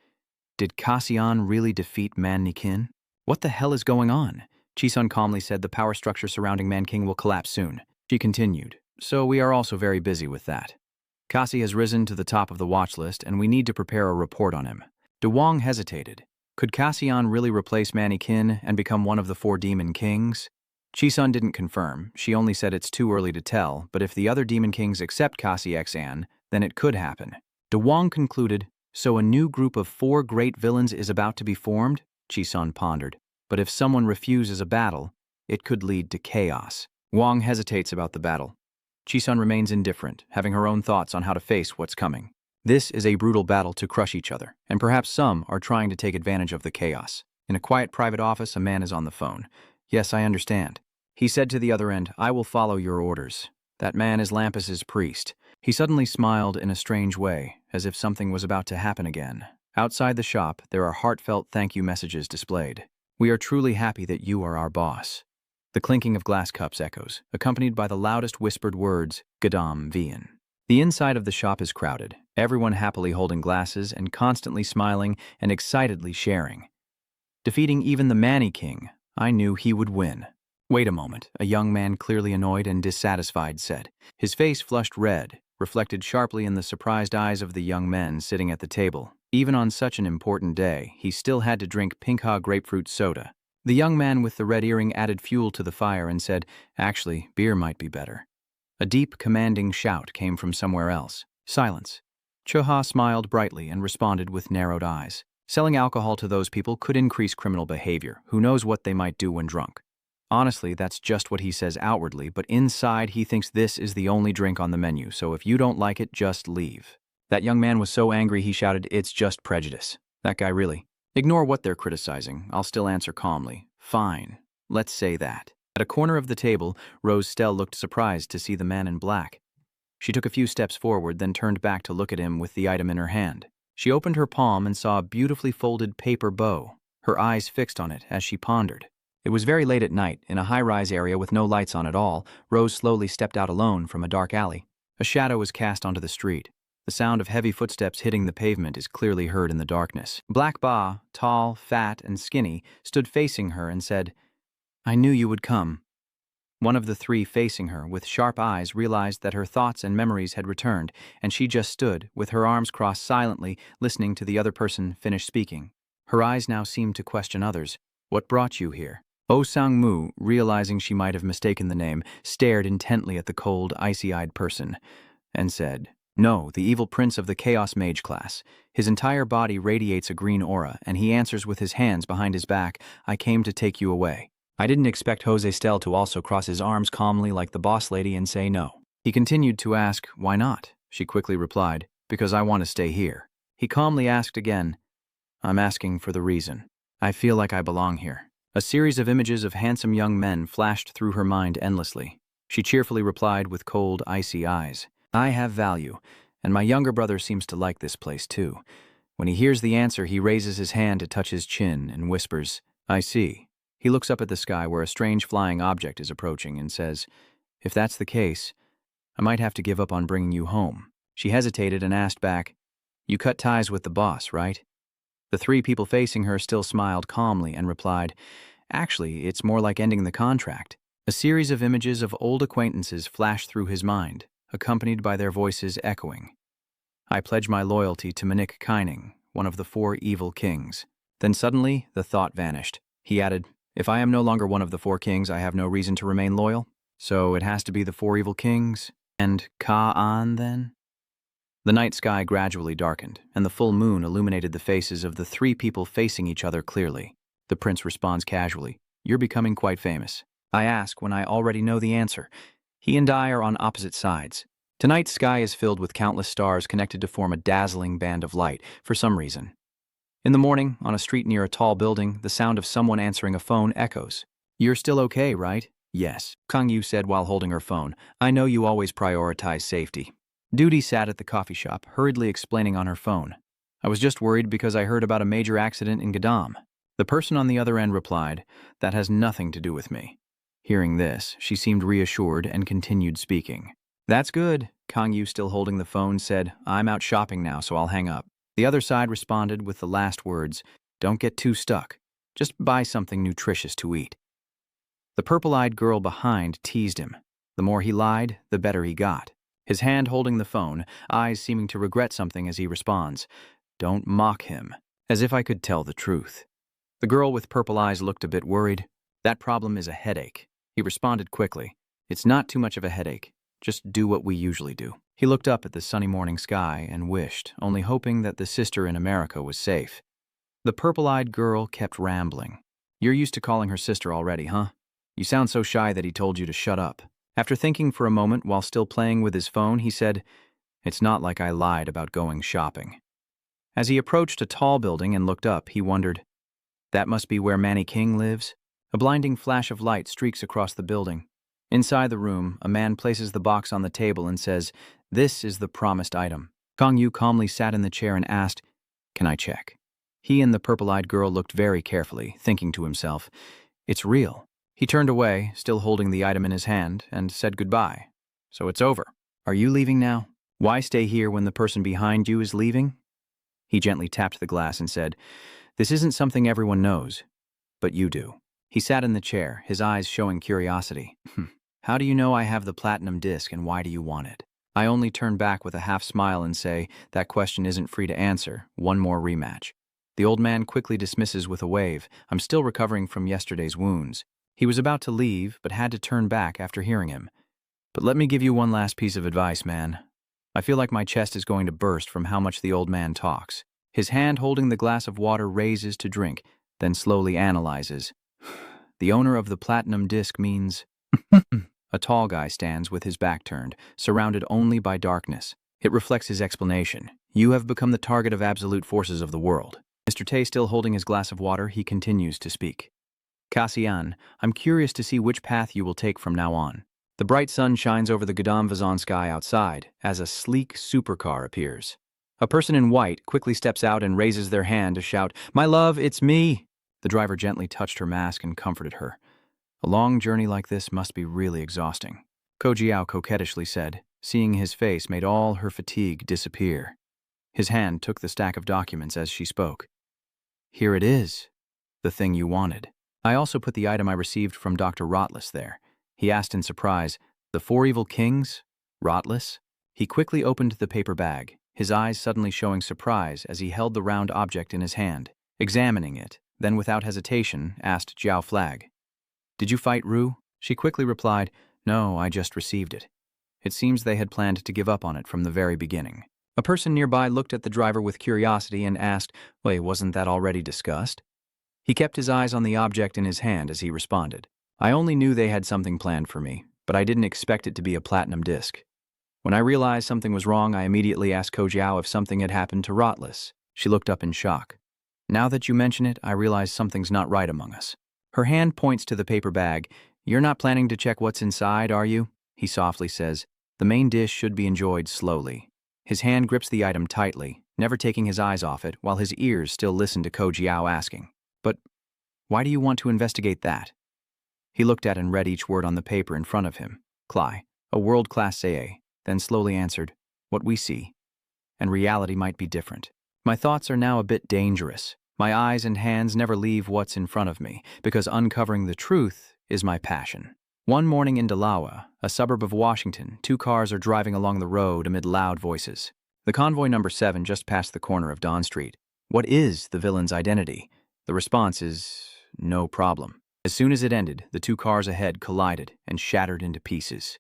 Did Kasian really defeat Man Nikin? What the hell is going on? Chi-sun calmly said the power structure surrounding Manking will collapse soon. She continued, so we are also very busy with that. Kasi has risen to the top of the watch list and we need to prepare a report on him. Dewang hesitated. Could Kasian really replace Mannequin and become one of the 4 demon kings? Chi-sun didn't confirm. She only said it's too early to tell, but if the other demon kings accept Kasi Xan, then it could happen. Dewang concluded, so a new group of 4 great villains is about to be formed? Chi-sun pondered. But if someone refuses a battle, it could lead to chaos. Wang hesitates about the battle. Chi-sun remains indifferent, having her own thoughts on how to face what's coming. This is a brutal battle to crush each other, and perhaps some are trying to take advantage of the chaos. In a quiet private office, a man is on the phone. Yes, I understand. He said to the other end, I will follow your orders. That man is Lampus's priest. He suddenly smiled in a strange way, as if something was about to happen again. Outside the shop, there are heartfelt thank you messages displayed. We are truly happy that you are our boss. The clinking of glass cups echoes, accompanied by the loudest whispered words, Gadam Vian. The inside of the shop is crowded, everyone happily holding glasses and constantly smiling and excitedly sharing. Defeating even the Manny King, I knew he would win. Wait a moment, a young man clearly annoyed and dissatisfied said. His face flushed red, reflected sharply in the surprised eyes of the young men sitting at the table. Even on such an important day, he still had to drink Pinkha grapefruit soda. The young man with the red earring added fuel to the fire and said, actually, beer might be better. A deep, commanding shout came from somewhere else. Silence. Choha smiled brightly and responded with narrowed eyes. Selling alcohol to those people could increase criminal behavior. Who knows what they might do when drunk? Honestly, that's just what he says outwardly, but inside he thinks this is the only drink on the menu, so if you don't like it, just leave. That young man was so angry he shouted, it's just prejudice. That guy really. Ignore what they're criticizing. I'll still answer calmly. Fine. Let's say that. At a corner of the table, Rose Stell looked surprised to see the man in black. She took a few steps forward, then turned back to look at him with the item in her hand. She opened her palm and saw a beautifully folded paper bow, her eyes fixed on it as she pondered. It was very late at night, in a high-rise area with no lights on at all. Rose slowly stepped out alone from a dark alley. A shadow was cast onto the street. The sound of heavy footsteps hitting the pavement is clearly heard in the darkness. Black Ba, tall, fat, and skinny, stood facing her and said, I knew you would come. One of the 3 facing her, with sharp eyes, realized that her thoughts and memories had returned, and she just stood, with her arms crossed silently, listening to the other person finish speaking. Her eyes now seemed to question others. What brought you here? Oh Sang-mu, realizing she might have mistaken the name, stared intently at the cold, icy-eyed person, and said, No, the evil prince of the Chaos Mage class. His entire body radiates a green aura, and he answers with his hands behind his back, I came to take you away. I didn't expect Jose Stel to also cross his arms calmly like the boss lady and say no. He continued to ask, why not? She quickly replied, because I want to stay here. He calmly asked again, I'm asking for the reason. I feel like I belong here. A series of images of handsome young men flashed through her mind endlessly. She cheerfully replied with cold, icy eyes, I have value, and my younger brother seems to like this place too. When he hears the answer, he raises his hand to touch his chin and whispers, I see. He looks up at the sky where a strange flying object is approaching and says, if that's the case, I might have to give up on bringing you home. She hesitated and asked back, you cut ties with the boss, right? The 3 people facing her still smiled calmly and replied, actually, it's more like ending the contract. A series of images of old acquaintances flashed through his mind, accompanied by their voices echoing. I pledge my loyalty to Manik Kaining, one of the 4 evil kings. Then suddenly, the thought vanished. He added, if I am no longer one of the 4 kings, I have no reason to remain loyal. So it has to be the 4 evil kings. And Ka-an, then? The night sky gradually darkened, and the full moon illuminated the faces of the 3 people facing each other clearly. The prince responds casually. You're becoming quite famous. I ask when I already know the answer. He and I are on opposite sides. Tonight's sky is filled with countless stars connected to form a dazzling band of light, for some reason. In the morning, on a street near a tall building, the sound of someone answering a phone echoes. You're still okay, right? Yes, Kang Yu said while holding her phone. I know you always prioritize safety. Duty sat at the coffee shop, hurriedly explaining on her phone. I was just worried because I heard about a major accident in Gadam. The person on the other end replied, that has nothing to do with me. Hearing this, she seemed reassured and continued speaking. That's good, Kang Yu, still holding the phone, said. I'm out shopping now, so I'll hang up. The other side responded with the last words, don't get too stuck. Just buy something nutritious to eat. The purple-eyed girl behind teased him. The more he lied, the better he got. His hand holding the phone, eyes seeming to regret something as he responds, don't mock him, as if I could tell the truth. The girl with purple eyes looked a bit worried. That problem is a headache. He responded quickly. It's not too much of a headache. Just do what we usually do. He looked up at the sunny morning sky and wished, only hoping that the sister in America was safe. The purple-eyed girl kept rambling. You're used to calling her sister already, huh? You sound so shy that he told you to shut up. After thinking for a moment while still playing with his phone, he said, it's not like I lied about going shopping. As he approached a tall building and looked up, he wondered, that must be where Manny King lives? A blinding flash of light streaks across the building. Inside the room, a man places the box on the table and says, this is the promised item. Kang Yu calmly sat in the chair and asked, can I check? He and the purple-eyed girl looked very carefully, thinking to himself, it's real. He turned away, still holding the item in his hand, and said goodbye. So it's over. Are you leaving now? Why stay here when the person behind you is leaving? He gently tapped the glass and said, this isn't something everyone knows, but you do. He sat in the chair, his eyes showing curiosity. How do you know I have the platinum disc and why do you want it? I only turn back with a half smile and say, that question isn't free to answer, one more rematch. The old man quickly dismisses with a wave, I'm still recovering from yesterday's wounds. He was about to leave, but had to turn back after hearing him. But let me give you one last piece of advice, man. I feel like my chest is going to burst from how much the old man talks. His hand holding the glass of water raises to drink, then slowly analyzes. The owner of the platinum disc means... A tall guy stands with his back turned, surrounded only by darkness. It reflects his explanation. You have become the target of absolute forces of the world. Mr. Tay still holding his glass of water, he continues to speak. Cassian, I'm curious to see which path you will take from now on. The bright sun shines over the Gadam Vazan sky outside as a sleek supercar appears. A person in white quickly steps out and raises their hand to shout, My love, it's me! The driver gently touched her mask and comforted her. A long journey like this must be really exhausting. Ko Jiao coquettishly said, seeing his face made all her fatigue disappear. His hand took the stack of documents as she spoke. Here it is, the thing you wanted. I also put the item I received from Dr. Rotless there. He asked in surprise, the 4 evil kings? Rotless? He quickly opened the paper bag, his eyes suddenly showing surprise as he held the round object in his hand. Examining it, then without hesitation, asked Jiao Flag. Did you fight Ru? She quickly replied, No, I just received it. It seems they had planned to give up on it from the very beginning. A person nearby looked at the driver with curiosity and asked, Wait, wasn't that already discussed? He kept his eyes on the object in his hand as he responded. I only knew they had something planned for me, but I didn't expect it to be a platinum disc. When I realized something was wrong, I immediately asked Ko Jiao if something had happened to Rotless. She looked up in shock. Now that you mention it, I realize something's not right among us. Her hand points to the paper bag. You're not planning to check what's inside, are you? He softly says. The main dish should be enjoyed slowly. His hand grips the item tightly, never taking his eyes off it, while his ears still listen to Ko Jiao asking, But why do you want to investigate that? He looked at and read each word on the paper in front of him. Cly, a world-class CA, then slowly answered, What we see. And reality might be different. My thoughts are now a bit dangerous. My eyes and hands never leave what's in front of me, because uncovering the truth is my passion. One morning in Dalawa, a suburb of Washington, 2 cars are driving along the road amid loud voices. The convoy number 7 just passed the corner of Don Street. What is the villain's identity? The response is, no problem. As soon as it ended, the 2 cars ahead collided and shattered into pieces.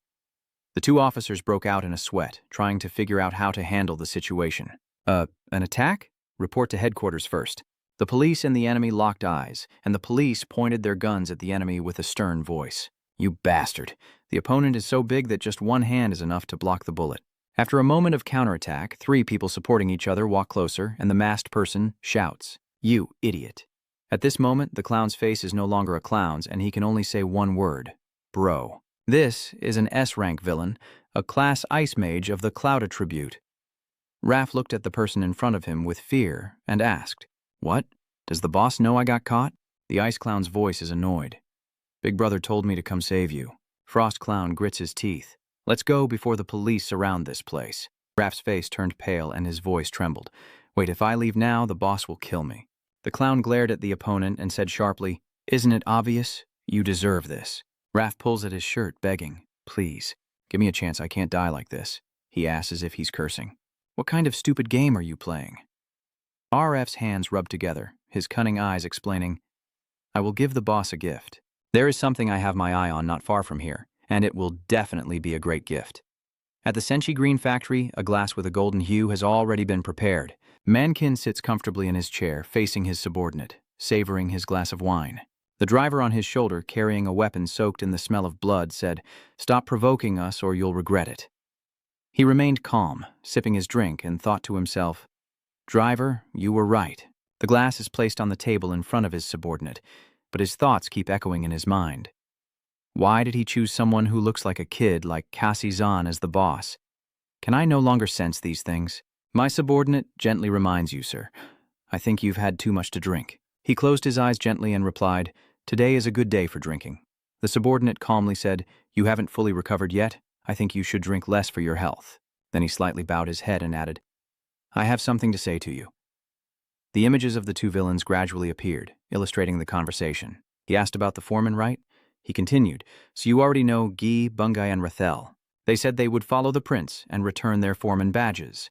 The 2 officers broke out in a sweat, trying to figure out how to handle the situation. An attack? Report to headquarters first. The police and the enemy locked eyes, and the police pointed their guns at the enemy with a stern voice. "You bastard. The opponent is so big that just one hand is enough to block the bullet." After a moment of counterattack, 3 people supporting each other walk closer, and the masked person shouts, "You idiot." At this moment, the clown's face is no longer a clown's, and he can only say one word: bro. This is an S-rank villain, a class ice mage of the Cloud attribute. Raph looked at the person in front of him with fear and asked, "What? Does the boss know I got caught?" The ice clown's voice is annoyed. "Big brother told me to come save you." Frost clown grits his teeth. "Let's go before the police surround this place." Raph's face turned pale and his voice trembled. "Wait, if I leave now, the boss will kill me." The clown glared at the opponent and said sharply, "Isn't it obvious? You deserve this." Raph pulls at his shirt, begging, "Please, give me a chance, I can't die like this." He asks as if he's cursing. "What kind of stupid game are you playing?" RF's hands rub together, his cunning eyes explaining, "I will give the boss a gift. There is something I have my eye on not far from here, and it will definitely be a great gift." At the Senshi Green factory, a glass with a golden hue has already been prepared. Mankin sits comfortably in his chair, facing his subordinate, savoring his glass of wine. The driver on his shoulder, carrying a weapon soaked in the smell of blood, said, "Stop provoking us or you'll regret it." He remained calm, sipping his drink, and thought to himself, "Driver, you were right." The glass is placed on the table in front of his subordinate, but his thoughts keep echoing in his mind. Why did he choose someone who looks like a kid like Cassie-zan as the boss? Can I no longer sense these things? My subordinate gently reminds you, sir. I think you've had too much to drink. He closed his eyes gently and replied, "Today is a good day for drinking." The subordinate calmly said, "You haven't fully recovered yet. I think you should drink less for your health." Then he slightly bowed his head and added, "I have something to say to you." The images of the 2 villains gradually appeared, illustrating the conversation. He asked about the foreman, right? He continued, "So you already know Guy, Bungai, and Rathel. They said they would follow the prince and return their foreman badges."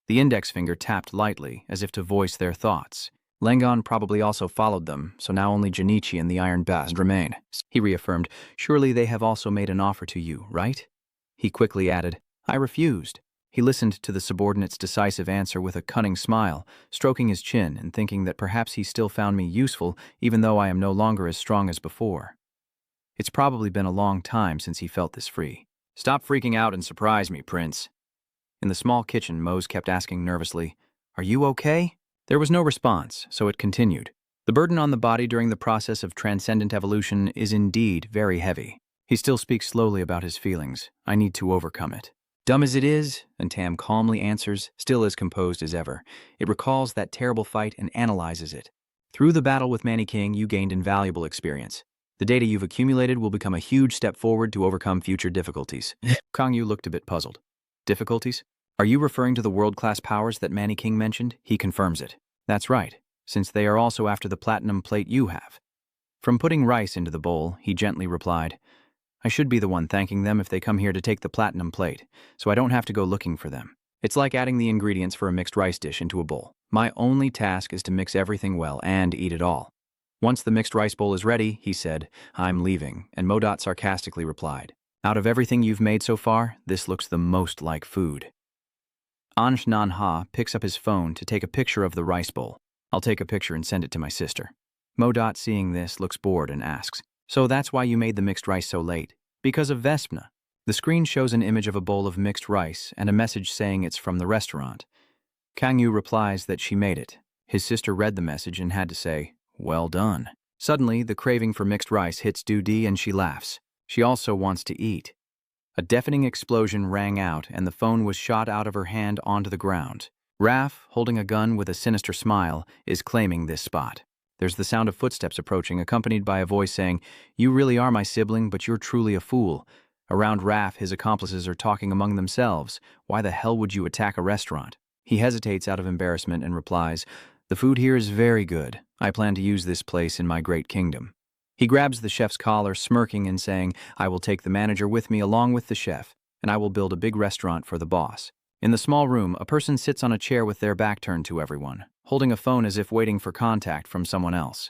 The index finger tapped lightly, as if to voice their thoughts. Lengon probably also followed them, so now only Junichi and the Iron Bast remain. He reaffirmed, "Surely they have also made an offer to you, right?" He quickly added, "I refused." He listened to the subordinate's decisive answer with a cunning smile, stroking his chin and thinking that perhaps he still found me useful even though I am no longer as strong as before. It's probably been a long time since he felt this free. "Stop freaking out and surprise me, Prince." In the small kitchen, Mose kept asking nervously, "Are you okay?" There was no response, so it continued. "The burden on the body during the process of transcendent evolution is indeed very heavy." He still speaks slowly about his feelings. "I need to overcome it." "Dumb as it is," and Tam calmly answers, still as composed as ever. "It recalls that terrible fight and analyzes it. Through the battle with Manny King, you gained invaluable experience. The data you've accumulated will become a huge step forward to overcome future difficulties." Kang Yu looked a bit puzzled. "Difficulties? Are you referring to the world-class powers that Manny King mentioned?" He confirms it. "That's right, since they are also after the platinum plate you have." From putting rice into the bowl, he gently replied, "I should be the one thanking them if they come here to take the platinum plate, so I don't have to go looking for them. It's like adding the ingredients for a mixed rice dish into a bowl. My only task is to mix everything well and eat it all." Once the mixed rice bowl is ready, he said, "I'm leaving," and Modot sarcastically replied, "Out of everything you've made so far, this looks the most like food." Anj Nan Ha picks up his phone to take a picture of the rice bowl. "I'll take a picture and send it to my sister." Modot, seeing this, looks bored and asks, "So that's why you made the mixed rice so late? Because of Vespna?" The screen shows an image of a bowl of mixed rice and a message saying it's from the restaurant. Kang Yu replies that she made it. His sister read the message and had to say, "Well done." Suddenly, the craving for mixed rice hits Du Di and she laughs. She also wants to eat. A deafening explosion rang out and the phone was shot out of her hand onto the ground. Raph, holding a gun with a sinister smile, is claiming this spot. There's the sound of footsteps approaching, accompanied by a voice saying, "You really are my sibling, but you're truly a fool." Around Raph, his accomplices are talking among themselves. Why the hell would you attack a restaurant? He hesitates out of embarrassment and replies, "The food here is very good. I plan to use this place in my great kingdom." He grabs the chef's collar, smirking and saying, "I will take the manager with me along with the chef, and I will build a big restaurant for the boss." In the small room, a person sits on a chair with their back turned to everyone, holding a phone as if waiting for contact from someone else.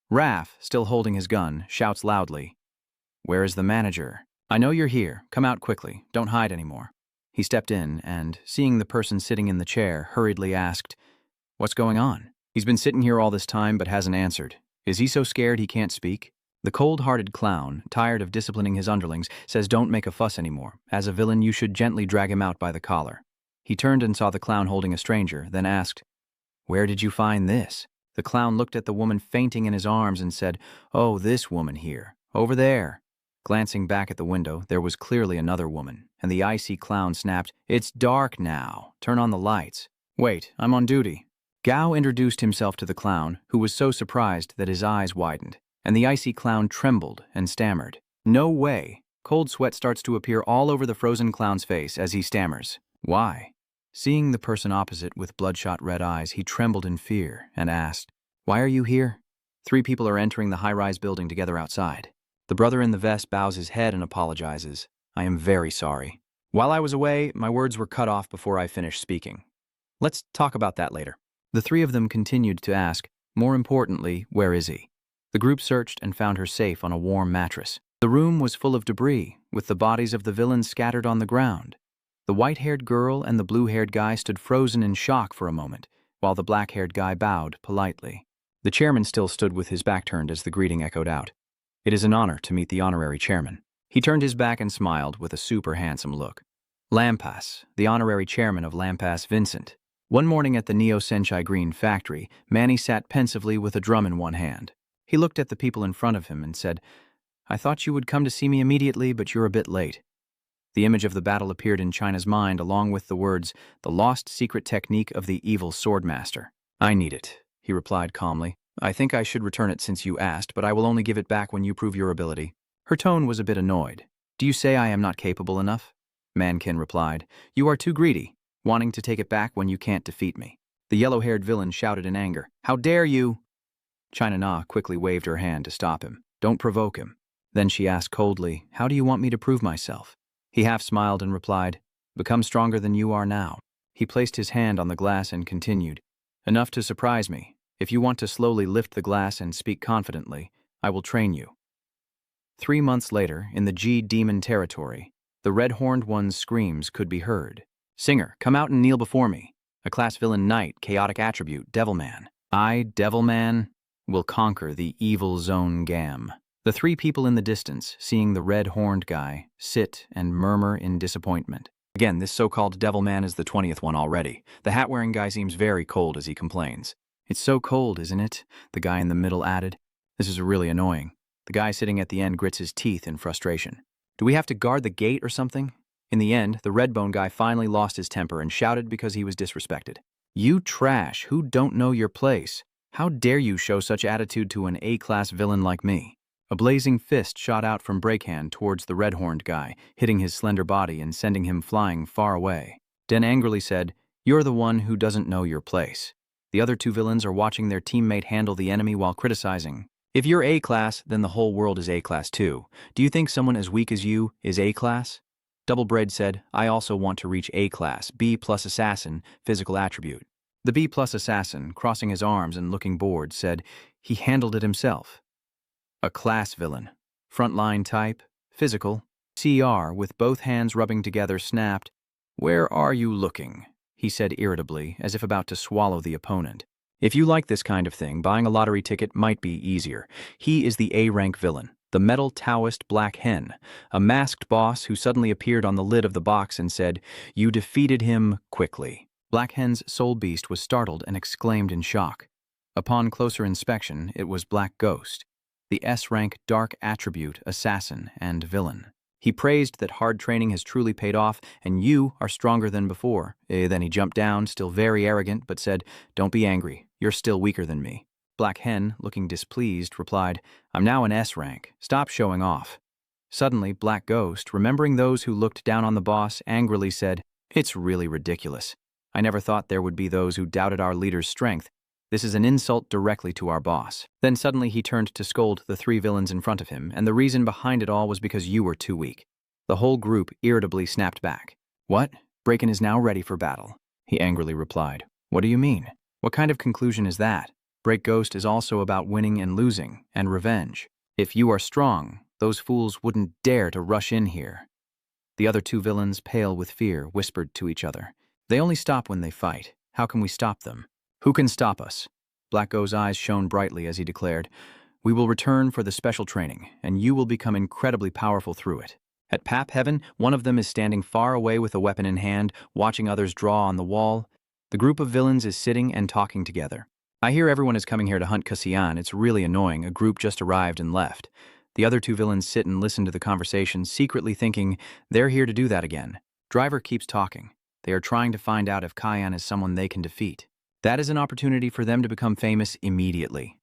Raph, still holding his gun, shouts loudly, "Where is the manager? I know you're here. Come out quickly. Don't hide anymore." He stepped in and, seeing the person sitting in the chair, hurriedly asked, "What's going on?" He's been sitting here all this time but hasn't answered. Is he so scared he can't speak? The cold-hearted clown, tired of disciplining his underlings, says don't make a fuss anymore. As a villain, you should gently drag him out by the collar. He turned and saw the clown holding a stranger, then asked, "Where did you find this?" The clown looked at the woman fainting in his arms and said, "Oh, this woman here. Over there." Glancing back at the window, there was clearly another woman, and the icy clown snapped, "It's dark now. Turn on the lights." "Wait, I'm on duty." Gao introduced himself to the clown, who was so surprised that his eyes widened, and the icy clown trembled and stammered. "No way." Cold sweat starts to appear all over the frozen clown's face as he stammers. "Why?" Seeing the person opposite with bloodshot red eyes, he trembled in fear and asked, "Why are you here?" 3 people are entering the high-rise building together outside. The brother in the vest bows his head and apologizes. "I am very sorry. While I was away, my words were cut off before I finished speaking. Let's talk about that later." The 3 of them continued to ask, more importantly, where is he? The group searched and found her safe on a warm mattress. The room was full of debris, with the bodies of the villains scattered on the ground. The white-haired girl and the blue-haired guy stood frozen in shock for a moment, while the black-haired guy bowed politely. The chairman still stood with his back turned as the greeting echoed out. "It is an honor to meet the honorary chairman." He turned his back and smiled with a super handsome look. Lampas, the honorary chairman of Lampas Vincent. One morning at the Neo Senshai Green factory, Manny sat pensively with a drum in one hand. He looked at the people in front of him and said, "I thought you would come to see me immediately, but you're a bit late." The image of the battle appeared in China's mind along with the words, "The lost secret technique of the evil swordmaster." "I need it," he replied calmly. "I think I should return it since you asked, but I will only give it back when you prove your ability." Her tone was a bit annoyed. "Do you say I am not capable enough?" Mankin replied, "You are too greedy, wanting to take it back when you can't defeat me." The yellow-haired villain shouted in anger, "How dare you!" China Na quickly waved her hand to stop him. "Don't provoke him." Then she asked coldly, "How do you want me to prove myself?" He half smiled and replied, "Become stronger than you are now." He placed his hand on the glass and continued, "Enough to surprise me. If you want to slowly lift the glass and speak confidently, I will train you." 3 months later, in the G-Demon territory, the red-horned one's screams could be heard. "Singer, come out and kneel before me. A class villain knight, chaotic attribute, Devilman. I, Devilman, will conquer the evil zone Gam." The 3 people in the distance, seeing the red-horned guy, sit and murmur in disappointment. Again, this so-called Devilman is the 20th one already. The hat-wearing guy seems very cold as he complains. "It's so cold, isn't it?" the guy in the middle added. "This is really annoying." The guy sitting at the end grits his teeth in frustration. "Do we have to guard the gate or something?" In the end, the red-bone guy finally lost his temper and shouted because he was disrespected. "You trash, who don't know your place. How dare you show such attitude to an A-class villain like me?" A blazing fist shot out from Breakhand towards the red-horned guy, hitting his slender body and sending him flying far away. Den angrily said, "You're the one who doesn't know your place." The other 2 villains are watching their teammate handle the enemy while criticizing. "If you're A-class, then the whole world is A-class too. Do you think someone as weak as you is A-class?" Double Braid said, "I also want to reach A-class, B+ assassin, physical attribute." The B+ assassin, crossing his arms and looking bored, said, "He handled it himself." A class villain. Frontline type, physical. CR, with both hands rubbing together, snapped, "Where are you looking?" he said irritably, as if about to swallow the opponent. "If you like this kind of thing, buying a lottery ticket might be easier." He is the A-rank villain, the metal Taoist Black Hen, a masked boss who suddenly appeared on the lid of the box and said, "You defeated him quickly." Black Hen's soul beast was startled and exclaimed in shock. Upon closer inspection, it was Black Ghost, the S-rank dark attribute, assassin, and villain. He praised that hard training has truly paid off, and you are stronger than before. Then he jumped down, still very arrogant, but said, "Don't be angry. You're still weaker than me." Black Hen, looking displeased, replied, "I'm now an S-rank. Stop showing off." Suddenly, Black Ghost, remembering those who looked down on the boss, angrily said, "It's really ridiculous. I never thought there would be those who doubted our leader's strength. This is an insult directly to our boss." Then suddenly he turned to scold the 3 villains in front of him, and the reason behind it all was because you were too weak. The whole group irritably snapped back. "What? Braken is now ready for battle," he angrily replied. "What do you mean? What kind of conclusion is that? Break Ghost is also about winning and losing, and revenge. If you are strong, those fools wouldn't dare to rush in here." The other 2 villains, pale with fear, whispered to each other, "They only stop when they fight. How can we stop them?" "Who can stop us?" Black Go's eyes shone brightly as he declared, "We will return for the special training, and you will become incredibly powerful through it." At Pap Heaven, one of them is standing far away with a weapon in hand, watching others draw on the wall. The group of villains is sitting and talking together. "I hear everyone is coming here to hunt Kasian. It's really annoying. A group just arrived and left." The other two villains sit and listen to the conversation, secretly thinking they're here to do that again. Driver keeps talking. They are trying to find out if Kyan is someone they can defeat. That is an opportunity for them to become famous immediately.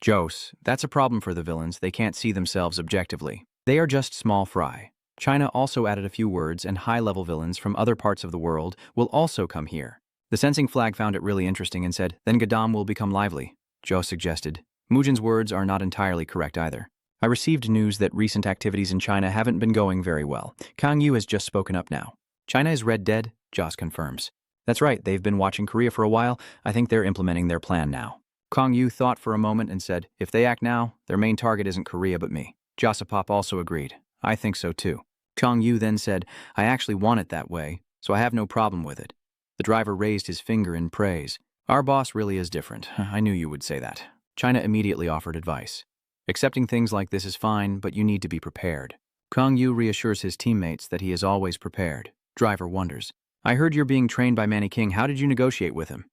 Jose, that's a problem for the villains. They can't see themselves objectively. They are just small fry. China also added a few words, and high-level villains from other parts of the world will also come here. The sensing flag found it really interesting and said, "Then Gadam will become lively," Joe suggested. Mujin's words are not entirely correct either. "I received news that recent activities in China haven't been going very well. Kang Yu has just spoken up now." "China is red dead," Joss confirms. "That's right, they've been watching Korea for a while. I think they're implementing their plan now." Kang Yu thought for a moment and said, "If they act now, their main target isn't Korea but me." Jossapop also agreed. "I think so too." Kang Yu then said, "I actually want it that way, so I have no problem with it." The driver raised his finger in praise. "Our boss really is different. I knew you would say that." China immediately offered advice. "Accepting things like this is fine, but you need to be prepared." Kang Yu reassures his teammates that he is always prepared. Driver wonders, "I heard you're being trained by Manny King. How did you negotiate with him?"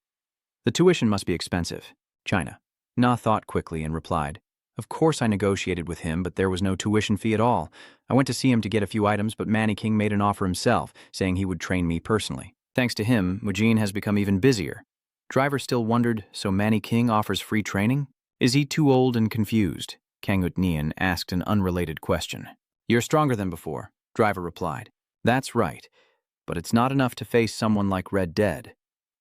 "The tuition must be expensive." China. Na thought quickly and replied, "Of course I negotiated with him, but there was no tuition fee at all. I went to see him to get a few items, but Manny King made an offer himself, saying he would train me personally. Thanks to him, Mujin has become even busier." Driver still wondered, so Manny King offers free training? "Is he too old and confused?" Kangut Nian asked an unrelated question. "You're stronger than before," Driver replied. "That's right, but it's not enough to face someone like Red Dead."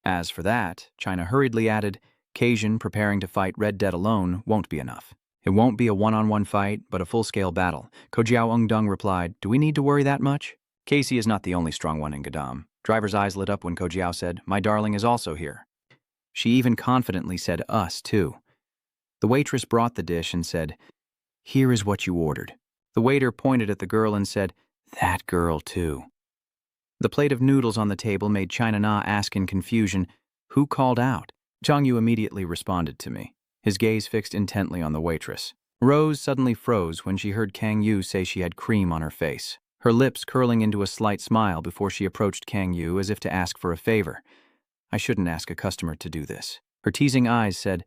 As for that, China hurriedly added, "Cajun preparing to fight Red Dead alone won't be enough. It won't be a one-on-one fight, but a full-scale battle." Kojiao Ungdung replied, "Do we need to worry that much?" "Casey is not the only strong one in Gadam." Driver's eyes lit up when Kojiao said, "My darling is also here." She even confidently said, "Us, too." The waitress brought the dish and said, "Here is what you ordered." The waiter pointed at the girl and said, "That girl, too." The plate of noodles on the table made China Na ask in confusion, "Who called out?" Chang Yu immediately responded to me, his gaze fixed intently on the waitress. Rose suddenly froze when she heard Kang Yu say she had cream on her face, her lips curling into a slight smile before she approached Kang Yu as if to ask for a favor. "I shouldn't ask a customer to do this." Her teasing eyes said,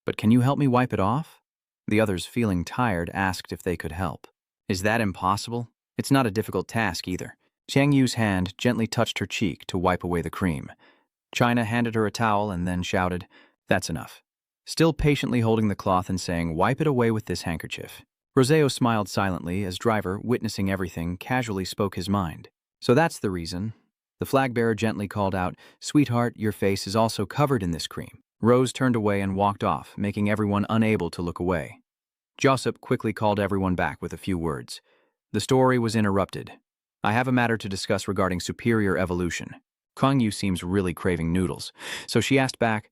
"But can you help me wipe it off?" The others, feeling tired, asked if they could help. "Is that impossible?" "It's not a difficult task either." Chang Yu's hand gently touched her cheek to wipe away the cream. China handed her a towel and then shouted, "That's enough." Still patiently holding the cloth and saying, "Wipe it away with this handkerchief." Roseo smiled silently as Driver, witnessing everything, casually spoke his mind. "So that's the reason." The flag bearer gently called out, "Sweetheart, your face is also covered in this cream." Rose turned away and walked off, making everyone unable to look away. Joseph quickly called everyone back with a few words. The story was interrupted. "I have a matter to discuss regarding superior evolution." Kang Yu seems really craving noodles, so she asked back,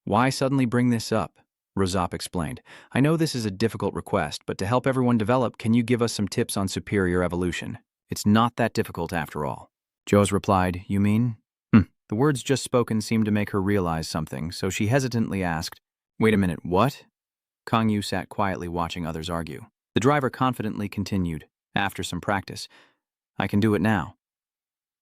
"Why suddenly bring this up?" Rozop explained, "I know this is a difficult request, but to help everyone develop, can you give us some tips on superior evolution? It's not that difficult after all." Joes replied, "You mean?" The words just spoken seemed to make her realize something, so she hesitantly asked, "Wait a minute, what?" Kang Yu sat quietly watching others argue. The driver confidently continued, after some practice, "I can do it now."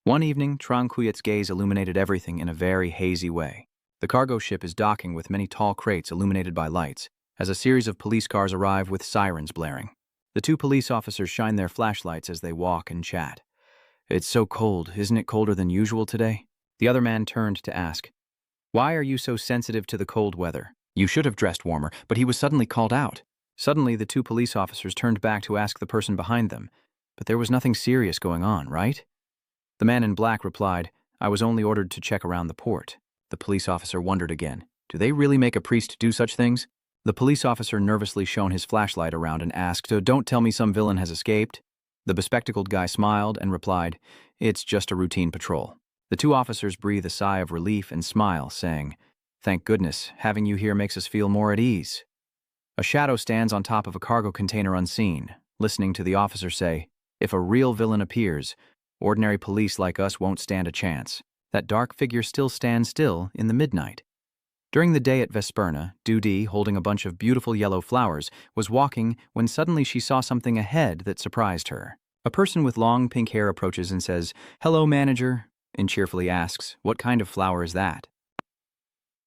One evening, Trang Kuyet's gaze illuminated everything in a very hazy way. The cargo ship is docking with many tall crates illuminated by lights, as a series of police cars arrive with sirens blaring. The two police officers shine their flashlights as they walk and chat. "It's so cold, isn't it colder than usual today?" The other man turned to ask, "Why are you so sensitive to the cold weather? You should have dressed warmer," but he was suddenly called out. Suddenly, the two police officers turned back to ask the person behind them, "But there was nothing serious going on, right?" The man in black replied, "I was only ordered to check around the port." The police officer wondered again, "Do they really make a priest do such things?" The police officer nervously shone his flashlight around and asked, "So don't tell me some villain has escaped?" The bespectacled guy smiled and replied, "It's just a routine patrol." The two officers breathe a sigh of relief and smile, saying, "Thank goodness, having you here makes us feel more at ease." A shadow stands on top of a cargo container unseen, listening to the officer say, "If a real villain appears, ordinary police like us won't stand a chance." That dark figure still stands still in the midnight. During the day at Vesperna, Doody, holding a bunch of beautiful yellow flowers, was walking when suddenly she saw something ahead that surprised her. A person with long pink hair approaches and says, "Hello, manager," and cheerfully asks, "What kind of flower is that?"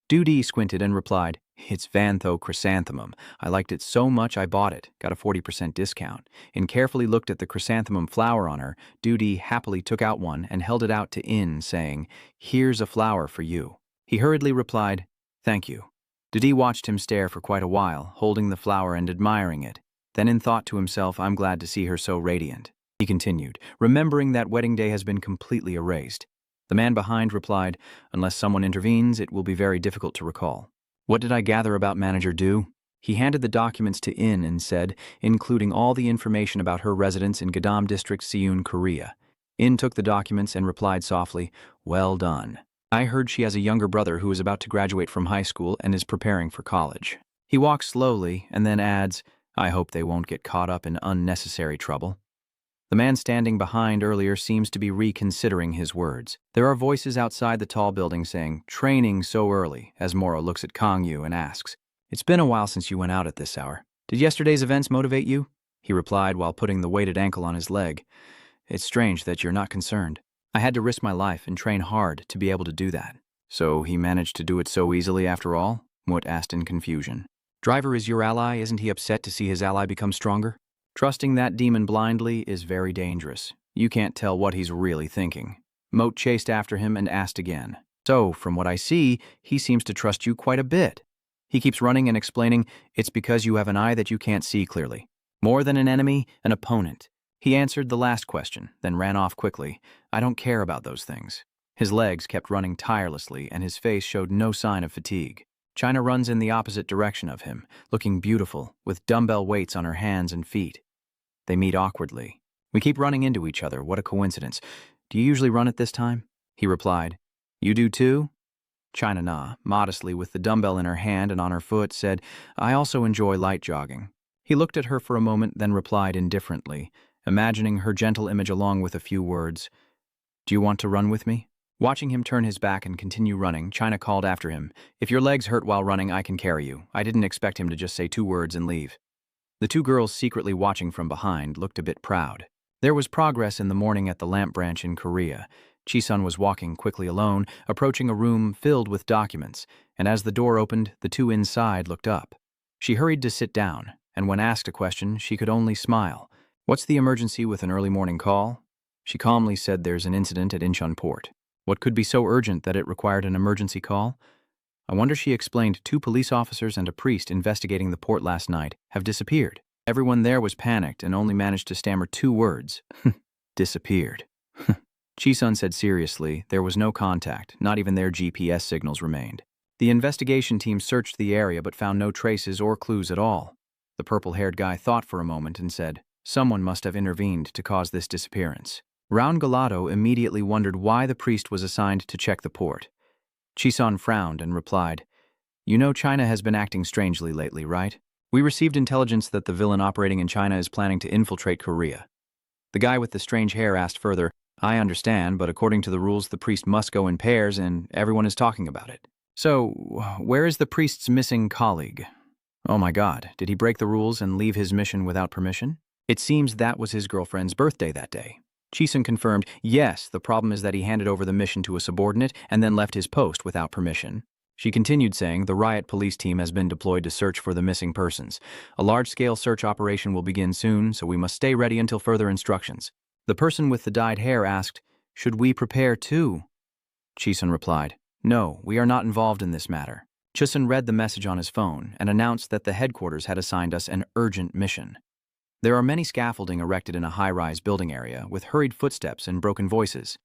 Doody squinted and replied, "It's Vantho chrysanthemum. I liked it so much I bought it, got a 40% discount," and carefully looked at the chrysanthemum flower on her. Doody happily took out one and held it out to In, saying, "Here's a flower for you." He hurriedly replied, "Thank you." Doody watched him stare for quite a while, holding the flower and admiring it. Then In thought to himself, "I'm glad to see her so radiant." He continued, remembering that wedding day has been completely erased. The man behind replied, "Unless someone intervenes, it will be very difficult to recall." "What did I gather about Manager Do?" He handed the documents to In and said, including all the information about her residence in Gadam District, Seoul, Korea. In took the documents and replied softly, "Well done. I heard she has a younger brother who is about to graduate from high school and is preparing for college." He walks slowly and then adds, "I hope they won't get caught up in unnecessary trouble." The man standing behind earlier seems to be reconsidering his words. There are voices outside the tall building saying, "Training so early," as Moro looks at Kang Yu and asks, "It's been a while since you went out at this hour. Did yesterday's events motivate you?" He replied while putting the weighted ankle on his leg, "It's strange that you're not concerned. I had to risk my life and train hard to be able to do that." "So he managed to do it so easily after all?" Mut asked in confusion. "Driver is your ally. Isn't he upset to see his ally become stronger? Trusting that demon blindly is very dangerous. You can't tell what he's really thinking." Moat chased after him and asked again, "So, from what I see, he seems to trust you quite a bit." He keeps running and explaining, "It's because you have an eye that you can't see clearly. More than an enemy, an opponent." He answered the last question, then ran off quickly. "I don't care about those things." His legs kept running tirelessly and his face showed no sign of fatigue. China runs in the opposite direction of him, looking beautiful, with dumbbell weights on her hands and feet. They meet awkwardly. "We keep running into each other. What a coincidence. Do you usually run at this time?" He replied, "You do too?" China Na, modestly with the dumbbell in her hand and on her foot, said, "I also enjoy light jogging." He looked at her for a moment, then replied indifferently, imagining her gentle image along with a few words, "Do you want to run with me?" Watching him turn his back and continue running, China called after him, "If your legs hurt while running, I can carry you." I didn't expect him to just say 2 words and leave. The 2 girls secretly watching from behind looked a bit proud. There was progress in the morning at the lamp branch in Korea. Chisun was walking quickly alone, approaching a room filled with documents, and as the door opened, the 2 inside looked up. She hurried to sit down, and when asked a question, she could only smile. "What's the emergency with an early morning call?" She calmly said, "There's an incident at Incheon Port." What could be so urgent that it required an emergency call? I wonder. She explained 2 police officers and a priest investigating the port last night have disappeared. Everyone there was panicked and only managed to stammer 2 words. Disappeared. Chisun said seriously, there was no contact, not even their GPS signals remained. The investigation team searched the area but found no traces or clues at all. The purple-haired guy thought for a moment and said, "Someone must have intervened to cause this disappearance." Raun Galato immediately wondered why the priest was assigned to check the port. Chisun frowned and replied, "You know China has been acting strangely lately, right? We received intelligence that the villain operating in China is planning to infiltrate Korea." The guy with the strange hair asked further, "I understand, but according to the rules the priest must go in pairs and everyone is talking about it. So, where is the priest's missing colleague? Oh my God, did he break the rules and leave his mission without permission? It seems that was his girlfriend's birthday that day." Chisun confirmed, "Yes, the problem is that he handed over the mission to a subordinate and then left his post without permission." She continued saying, "The riot police team has been deployed to search for the missing persons. A large-scale search operation will begin soon, so we must stay ready until further instructions." The person with the dyed hair asked, "Should we prepare too?" Chisun replied, "No, we are not involved in this matter." Chisun read the message on his phone and announced that the headquarters had assigned us an urgent mission. There are many scaffolding erected in a high-rise building area with hurried footsteps and broken voices.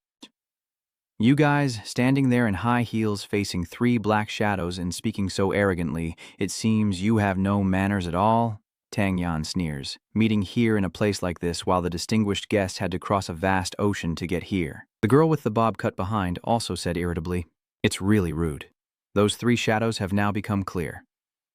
"You guys, standing there in high heels facing 3 black shadows and speaking so arrogantly, it seems you have no manners at all?" Tang Yan sneers, "Meeting here in a place like this while the distinguished guest had to cross a vast ocean to get here." The girl with the bob cut behind also said irritably, "It's really rude." Those 3 shadows have now become clear.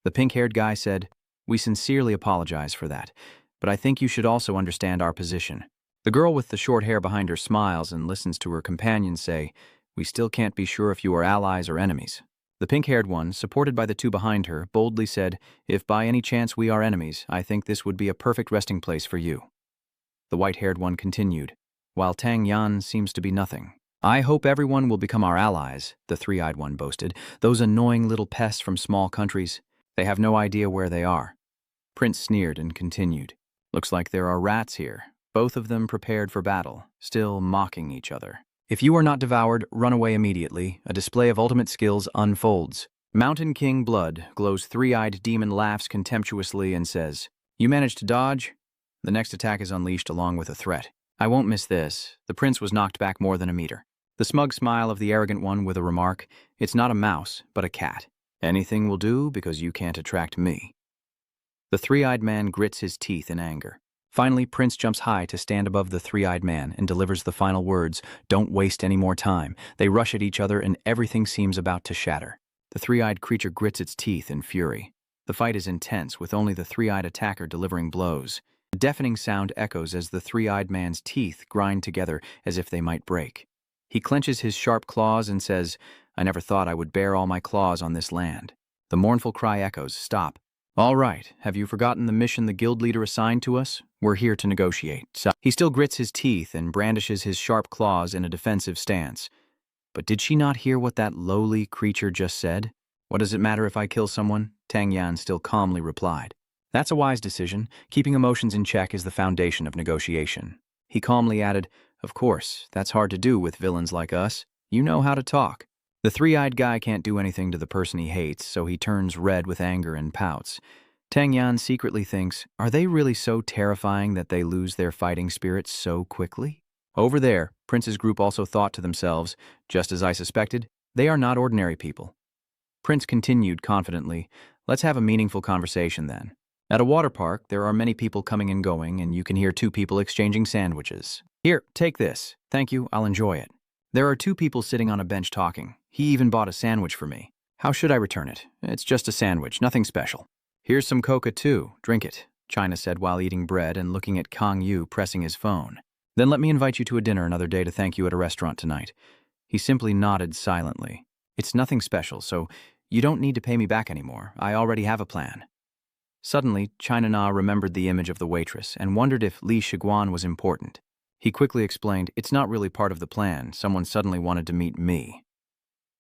The pink-haired guy said, "We sincerely apologize for that, but I think you should also understand our position." The girl with the short hair behind her smiles and listens to her companions say, "We still can't be sure if you are allies or enemies." The pink-haired one, supported by the two behind her, boldly said, "If by any chance we are enemies, I think this would be a perfect resting place for you." The white-haired one continued, "While Tang Yan seems to be nothing. I hope everyone will become our allies," the three-eyed one boasted. "Those annoying little pests from small countries, they have no idea where they are." Prince sneered and continued, "Looks like there are rats here, both of them prepared for battle, still mocking each other. If you are not devoured, run away immediately. A display of ultimate skills unfolds." Mountain King Blood glows three-eyed demon laughs contemptuously and says, "You managed to dodge?" The next attack is unleashed along with a threat. "I won't miss this." The prince was knocked back more than a meter. The smug smile of the arrogant one with a remark, "It's not a mouse, but a cat. Anything will do because you can't attract me." The three-eyed man grits his teeth in anger. Finally, Prince jumps high to stand above the three-eyed man and delivers the final words, "Don't waste any more time." They rush at each other and everything seems about to shatter. The three-eyed creature grits its teeth in fury. The fight is intense, with only the three-eyed attacker delivering blows. A deafening sound echoes as the three-eyed man's teeth grind together as if they might break. He clenches his sharp claws and says, "I never thought I would bear all my claws on this land." The mournful cry echoes, "Stop." "All right, have you forgotten the mission the guild leader assigned to us? We're here to negotiate." He still grits his teeth and brandishes his sharp claws in a defensive stance. But did she not hear what that lowly creature just said? "What does it matter if I kill someone?" Tang Yan still calmly replied. "That's a wise decision. Keeping emotions in check is the foundation of negotiation." He calmly added, "Of course, that's hard to do with villains like us. You know how to talk." The three-eyed guy can't do anything to the person he hates, so he turns red with anger and pouts. Tang Yan secretly thinks, are they really so terrifying that they lose their fighting spirit so quickly? Over there, Prince's group also thought to themselves, just as I suspected, they are not ordinary people. Prince continued confidently, "Let's have a meaningful conversation then. At a water park, there are many people coming and going, and you can hear two people exchanging sandwiches. Here, take this. Thank you, I'll enjoy it. There are two people sitting on a bench talking. He even bought a sandwich for me. How should I return it? It's just a sandwich, nothing special. Here's some coca too, drink it," China said while eating bread and looking at Kang Yu pressing his phone. "Then let me invite you to a dinner another day to thank you at a restaurant tonight." He simply nodded silently. "It's nothing special, so you don't need to pay me back anymore. I already have a plan." Suddenly, China Na remembered the image of the waitress and wondered if Li Shiguan was important. He quickly explained, "It's not really part of the plan. Someone suddenly wanted to meet me."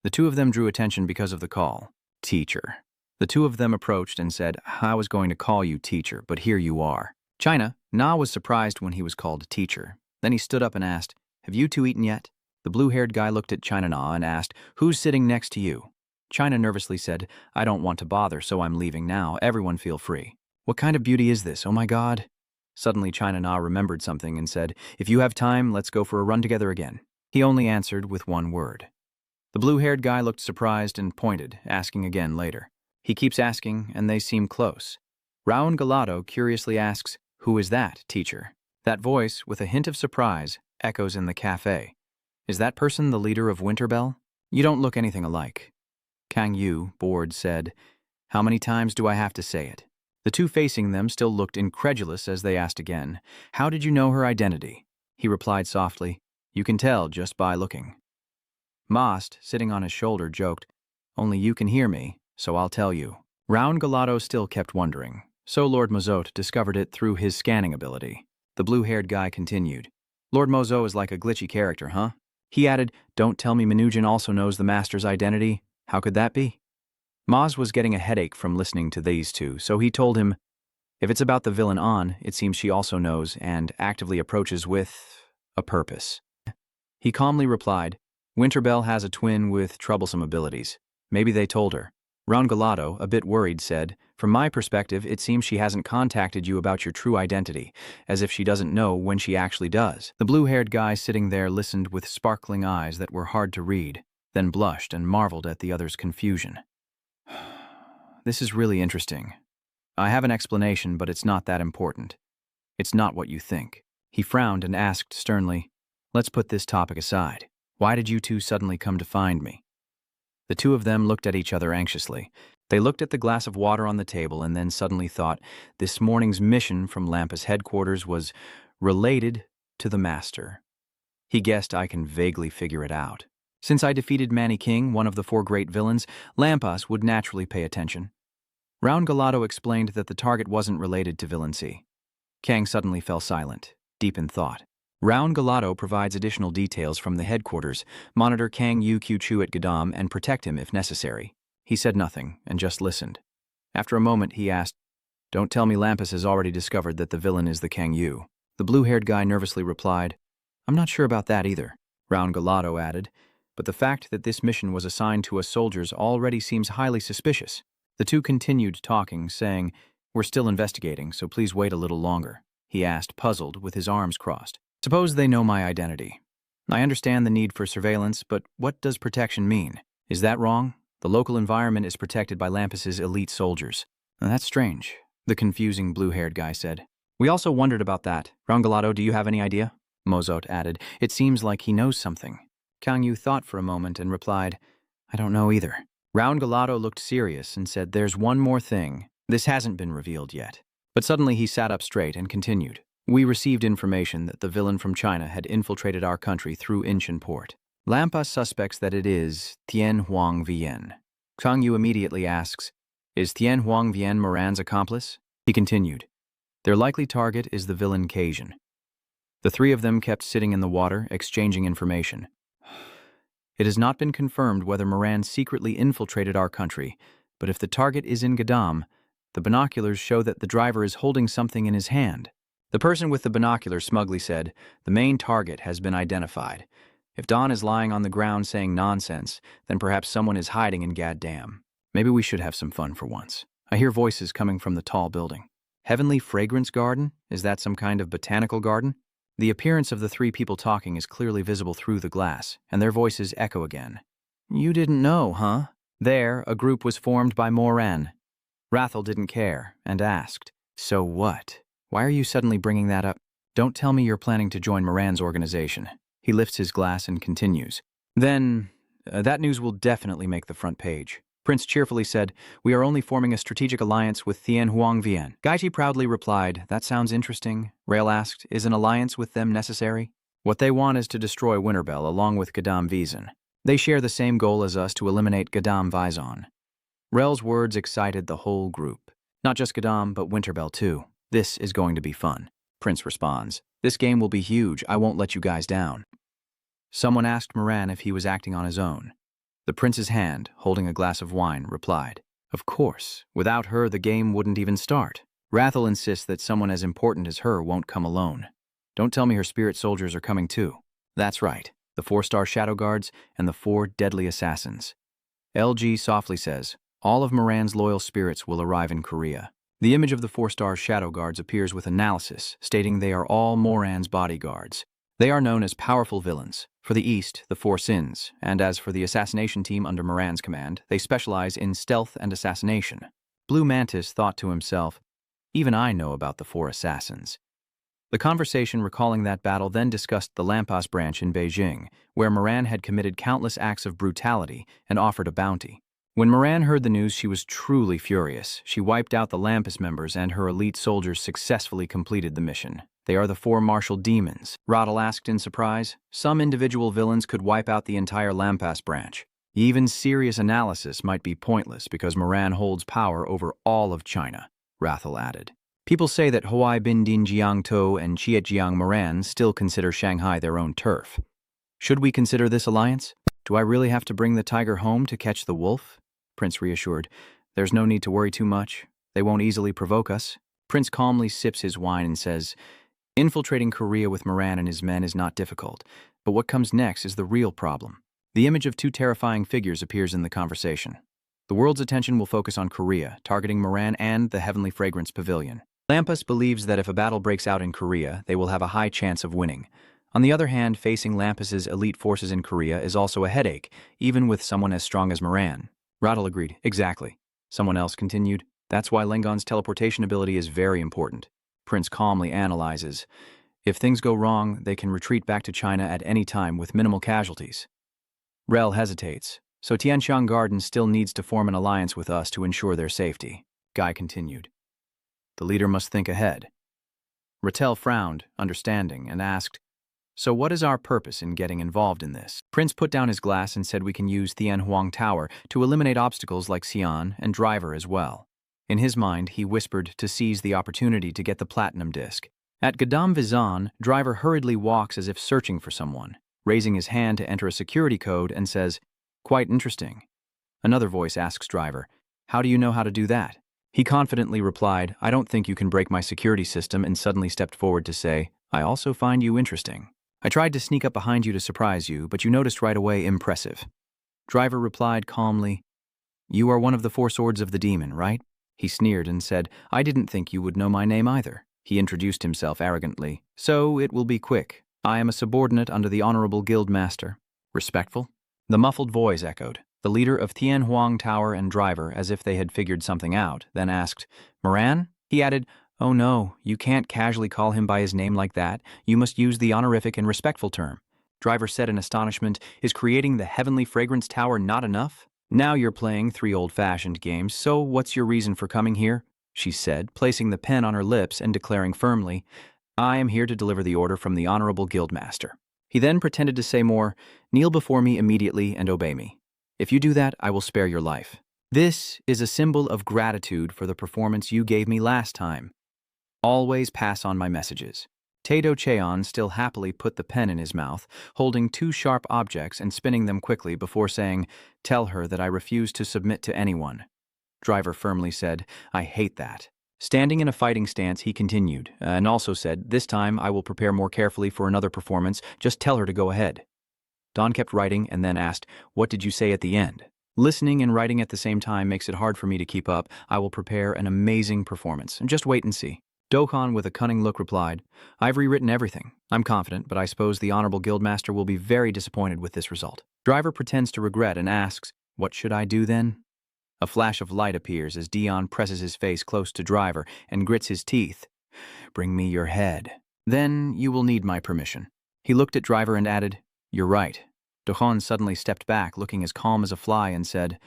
The two of them drew attention because of the call. "Teacher." The two of them approached and said, "I was going to call you teacher, but here you are." China Na was surprised when he was called teacher. Then he stood up and asked, "Have you two eaten yet?" The blue-haired guy looked at China Na and asked, "Who's sitting next to you?" China nervously said, "I don't want to bother, so I'm leaving now. Everyone feel free." "What kind of beauty is this? Oh my God." Suddenly China Na remembered something and said, "If you have time, let's go for a run together again." He only answered with one word. The blue-haired guy looked surprised and pointed, asking again later. He keeps asking, and they seem close. Raul Galado curiously asks, "Who is that, teacher?" That voice, with a hint of surprise, echoes in the cafe. "Is that person the leader of Winterbell? You don't look anything alike." Kang Yu, bored, said, "How many times do I have to say it?" The two facing them still looked incredulous as they asked again, "How did you know her identity?" He replied softly, "You can tell just by looking." Most, sitting on his shoulder, joked, "Only you can hear me, so I'll tell you." Raul Galado still kept wondering, so Lord Mozot discovered it through his scanning ability. The blue-haired guy continued, "Lord Mozot is like a glitchy character, huh?" He added, "Don't tell me Manujin also knows the master's identity. How could that be?" Maz was getting a headache from listening to these two, so he told him, "If it's about the villain An, it seems she also knows and actively approaches with a purpose." He calmly replied, "Winterbell has a twin with troublesome abilities. Maybe they told her." Raul Galado, a bit worried, said, "From my perspective, it seems she hasn't contacted you about your true identity, as if she doesn't know when she actually does." The blue-haired guy sitting there listened with sparkling eyes that were hard to read, then blushed and marveled at the other's confusion. "This is really interesting. I have an explanation, but it's not that important. It's not what you think." He frowned and asked sternly, "Let's put this topic aside. Why did you two suddenly come to find me?" The two of them looked at each other anxiously. They looked at the glass of water on the table and then suddenly thought this morning's mission from Lampus headquarters was related to the master. He guessed I can vaguely figure it out. Since I defeated Manny King, one of the 4 great villains, Lampas would naturally pay attention. Raun Galato explained that the target wasn't related to villain C. Kang suddenly fell silent, deep in thought. Raun Galato provides additional details from the headquarters, monitor Kang Yu Chu at Gadam and protect him if necessary. He said nothing and just listened. After a moment, he asked, "Don't tell me Lampas has already discovered that the villain is the Kang Yu." The blue-haired guy nervously replied, "I'm not sure about that either." Raun Galato added, "But the fact that this mission was assigned to us soldiers already seems highly suspicious." The two continued talking, saying, "We're still investigating, so please wait a little longer." He asked, puzzled, with his arms crossed. "Suppose they know my identity. I understand the need for surveillance, but what does protection mean? Is that wrong? The local environment is protected by Lampas's elite soldiers." "That's strange," the confusing blue-haired guy said. "We also wondered about that. Raun Galato, do you have any idea?" Mozot added, "It seems like he knows something." Kang Yu thought for a moment and replied, "I don't know either." Raun Galato looked serious and said, "There's one more thing. This hasn't been revealed yet." But suddenly he sat up straight and continued. "We received information that the villain from China had infiltrated our country through Incheon port. Lampas suspects that it is Tien Huang Vien." Kang Yu immediately asks, "Is Tien Huang Vien Moran's accomplice?" He continued, "Their likely target is the villain Cajun." The 3 of them kept sitting in the water, exchanging information. "It has not been confirmed whether Moran secretly infiltrated our country, but if the target is in Gadam, the binoculars show that the driver is holding something in his hand." The person with the binoculars smugly said, "The main target has been identified. If Don is lying on the ground saying nonsense, then perhaps someone is hiding in Gaddam. Maybe we should have some fun for once." I hear voices coming from the tall building. "Heavenly Fragrance Garden? Is that some kind of botanical garden?" The appearance of the 3 people talking is clearly visible through the glass, and their voices echo again. "You didn't know, huh?" There, a group was formed by Moran. Rathel didn't care, and asked, "So what? Why are you suddenly bringing that up? Don't tell me you're planning to join Moran's organization." He lifts his glass and continues. "Then, that news will definitely make the front page." Prince cheerfully said, "We are only forming a strategic alliance with Tien Huang Vien." Gaiji proudly replied, "That sounds interesting." Rail asked, "Is an alliance with them necessary?" "What they want is to destroy Winterbell along with Gadam Vizon. They share the same goal as us to eliminate Gadam Vizon." Rel's words excited the whole group. "Not just Gadam, but Winterbell too. This is going to be fun." Prince responds, "This game will be huge. I won't let you guys down." Someone asked Moran if he was acting on his own. The prince's hand, holding a glass of wine, replied, "Of course. Without her, the game wouldn't even start." Rathel insists that someone as important as her won't come alone. "Don't tell me her spirit soldiers are coming too." "That's right. The 4-star Shadow Guards and the 4 deadly assassins." LG softly says, "All of Moran's loyal spirits will arrive in Korea." The image of the 4-star Shadow Guards appears with analysis, stating they are all Moran's bodyguards. They are known as powerful villains. For the East, the 4 sins, and as for the assassination team under Moran's command, they specialize in stealth and assassination. Blue Mantis thought to himself, "Even I know about the 4 assassins." The conversation recalling that battle then discussed the Lampas branch in Beijing, where Moran had committed countless acts of brutality and offered a bounty. When Moran heard the news, she was truly furious. She wiped out the Lampas members, and her elite soldiers successfully completed the mission. "They are the 4 martial demons," Rodel asked in surprise. "Some individual villains could wipe out the entire Lampas branch. Even serious analysis might be pointless because Moran holds power over all of China," Rathel added. "People say that Huai Bin Din Jiang To and Chietjiang Moran still consider Shanghai their own turf. Should we consider this alliance? Do I really have to bring the tiger home to catch the wolf?" Prince reassured, "There's no need to worry too much. They won't easily provoke us." Prince calmly sips his wine and says, "Infiltrating Korea with Moran and his men is not difficult, but what comes next is the real problem." The image of 2 terrifying figures appears in the conversation. The world's attention will focus on Korea, targeting Moran and the Heavenly Fragrance Pavilion. Lampas believes that if a battle breaks out in Korea, they will have a high chance of winning. On the other hand, facing Lampas's elite forces in Korea is also a headache, even with someone as strong as Moran. Rodel agreed, "Exactly." Someone else continued, "That's why Lengon's teleportation ability is very important." Prince calmly analyzes, "If things go wrong, they can retreat back to China at any time with minimal casualties." Rel hesitates, "So Tianxiang Garden still needs to form an alliance with us to ensure their safety." Guy continued, "The leader must think ahead." Rattel frowned, understanding, and asked, So what is our purpose in getting involved in this? Prince put down his glass and said we can use Tianhuang Tower to eliminate obstacles like Xian and Driver as well. In his mind, he whispered to seize the opportunity to get the platinum disc. At Gadam Vizan, Driver hurriedly walks as if searching for someone, raising his hand to enter a security code and says, "Quite interesting." Another voice asks Driver, "How do you know how to do that?" He confidently replied, "I don't think you can break my security system," and suddenly stepped forward to say, "I also find you interesting. I tried to sneak up behind you to surprise you, but you noticed right away. Impressive." Driver replied calmly, "You are one of the four swords of the demon, right?" He sneered and said, "I didn't think you would know my name either." He introduced himself arrogantly, "So it will be quick. I am a subordinate under the Honorable Guild Master." "Respectful?" The muffled voice echoed. The leader of Tianhuang Tower and Driver, as if they had figured something out, then asked, "Moran?" He added, "Oh no, you can't casually call him by his name like that. You must use the honorific and respectful term." Driver said in astonishment, "Is creating the Heavenly Fragrance Tower not enough? Now you're playing 3 old-fashioned games, so what's your reason for coming here?" She said, placing the pen on her lips and declaring firmly, "I am here to deliver the order from the Honorable Guildmaster." He then pretended to say more, "Kneel before me immediately and obey me. If you do that, I will spare your life. This is a symbol of gratitude for the performance you gave me last time. Always pass on my messages." Tato Cheon still happily put the pen in his mouth, holding 2 sharp objects and spinning them quickly before saying, "Tell her that I refuse to submit to anyone." Driver firmly said, "I hate that." Standing in a fighting stance, he continued, and also said, "This time I will prepare more carefully for another performance. Just tell her to go ahead." Don kept writing and then asked, "What did you say at the end?" "Listening and writing at the same time makes it hard for me to keep up. I will prepare an amazing performance. Just wait and see." Dokkan, with a cunning look, replied, "I've rewritten everything. I'm confident, but I suppose the Honorable Guildmaster will be very disappointed with this result." Driver pretends to regret and asks, "What should I do then?" A flash of light appears as Dion presses his face close to Driver and grits his teeth. "Bring me your head. Then you will need my permission." He looked at Driver and added, "You're right." Dokkan suddenly stepped back, looking as calm as a fly, and said,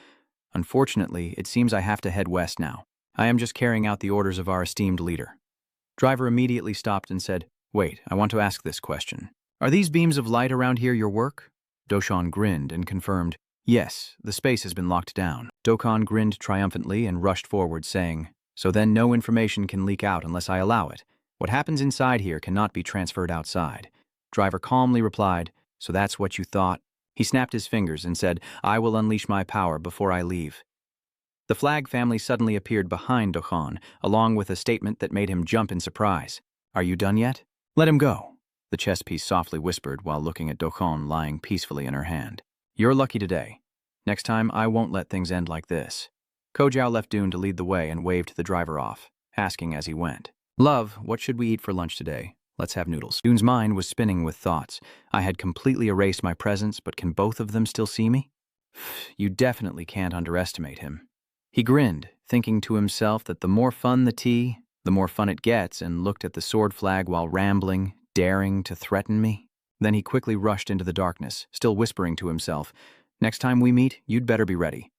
"Unfortunately, it seems I have to head west now. I am just carrying out the orders of our esteemed leader." Driver immediately stopped and said, "Wait, I want to ask this question. Are these beams of light around here your work?" Doshan grinned and confirmed, "Yes, the space has been locked down." Dokkan grinned triumphantly and rushed forward, saying, "So then no information can leak out unless I allow it. What happens inside here cannot be transferred outside." Driver calmly replied, "So that's what you thought?" He snapped his fingers and said, "I will unleash my power before I leave." The Flag family suddenly appeared behind Dokkan, along with a statement that made him jump in surprise. "Are you done yet?" "Let him go," the chess piece softly whispered while looking at Dokkan lying peacefully in her hand. "You're lucky today. Next time, I won't let things end like this." Kojao left Dune to lead the way and waved the driver off, asking as he went, "Love, what should we eat for lunch today? Let's have noodles." Dune's mind was spinning with thoughts. I had completely erased my presence, but can both of them still see me? You definitely can't underestimate him. He grinned, thinking to himself that the more fun the tea, the more fun it gets, and looked at the sword flag while rambling, daring to threaten me. Then he quickly rushed into the darkness, still whispering to himself, "Next time we meet, you'd better be ready."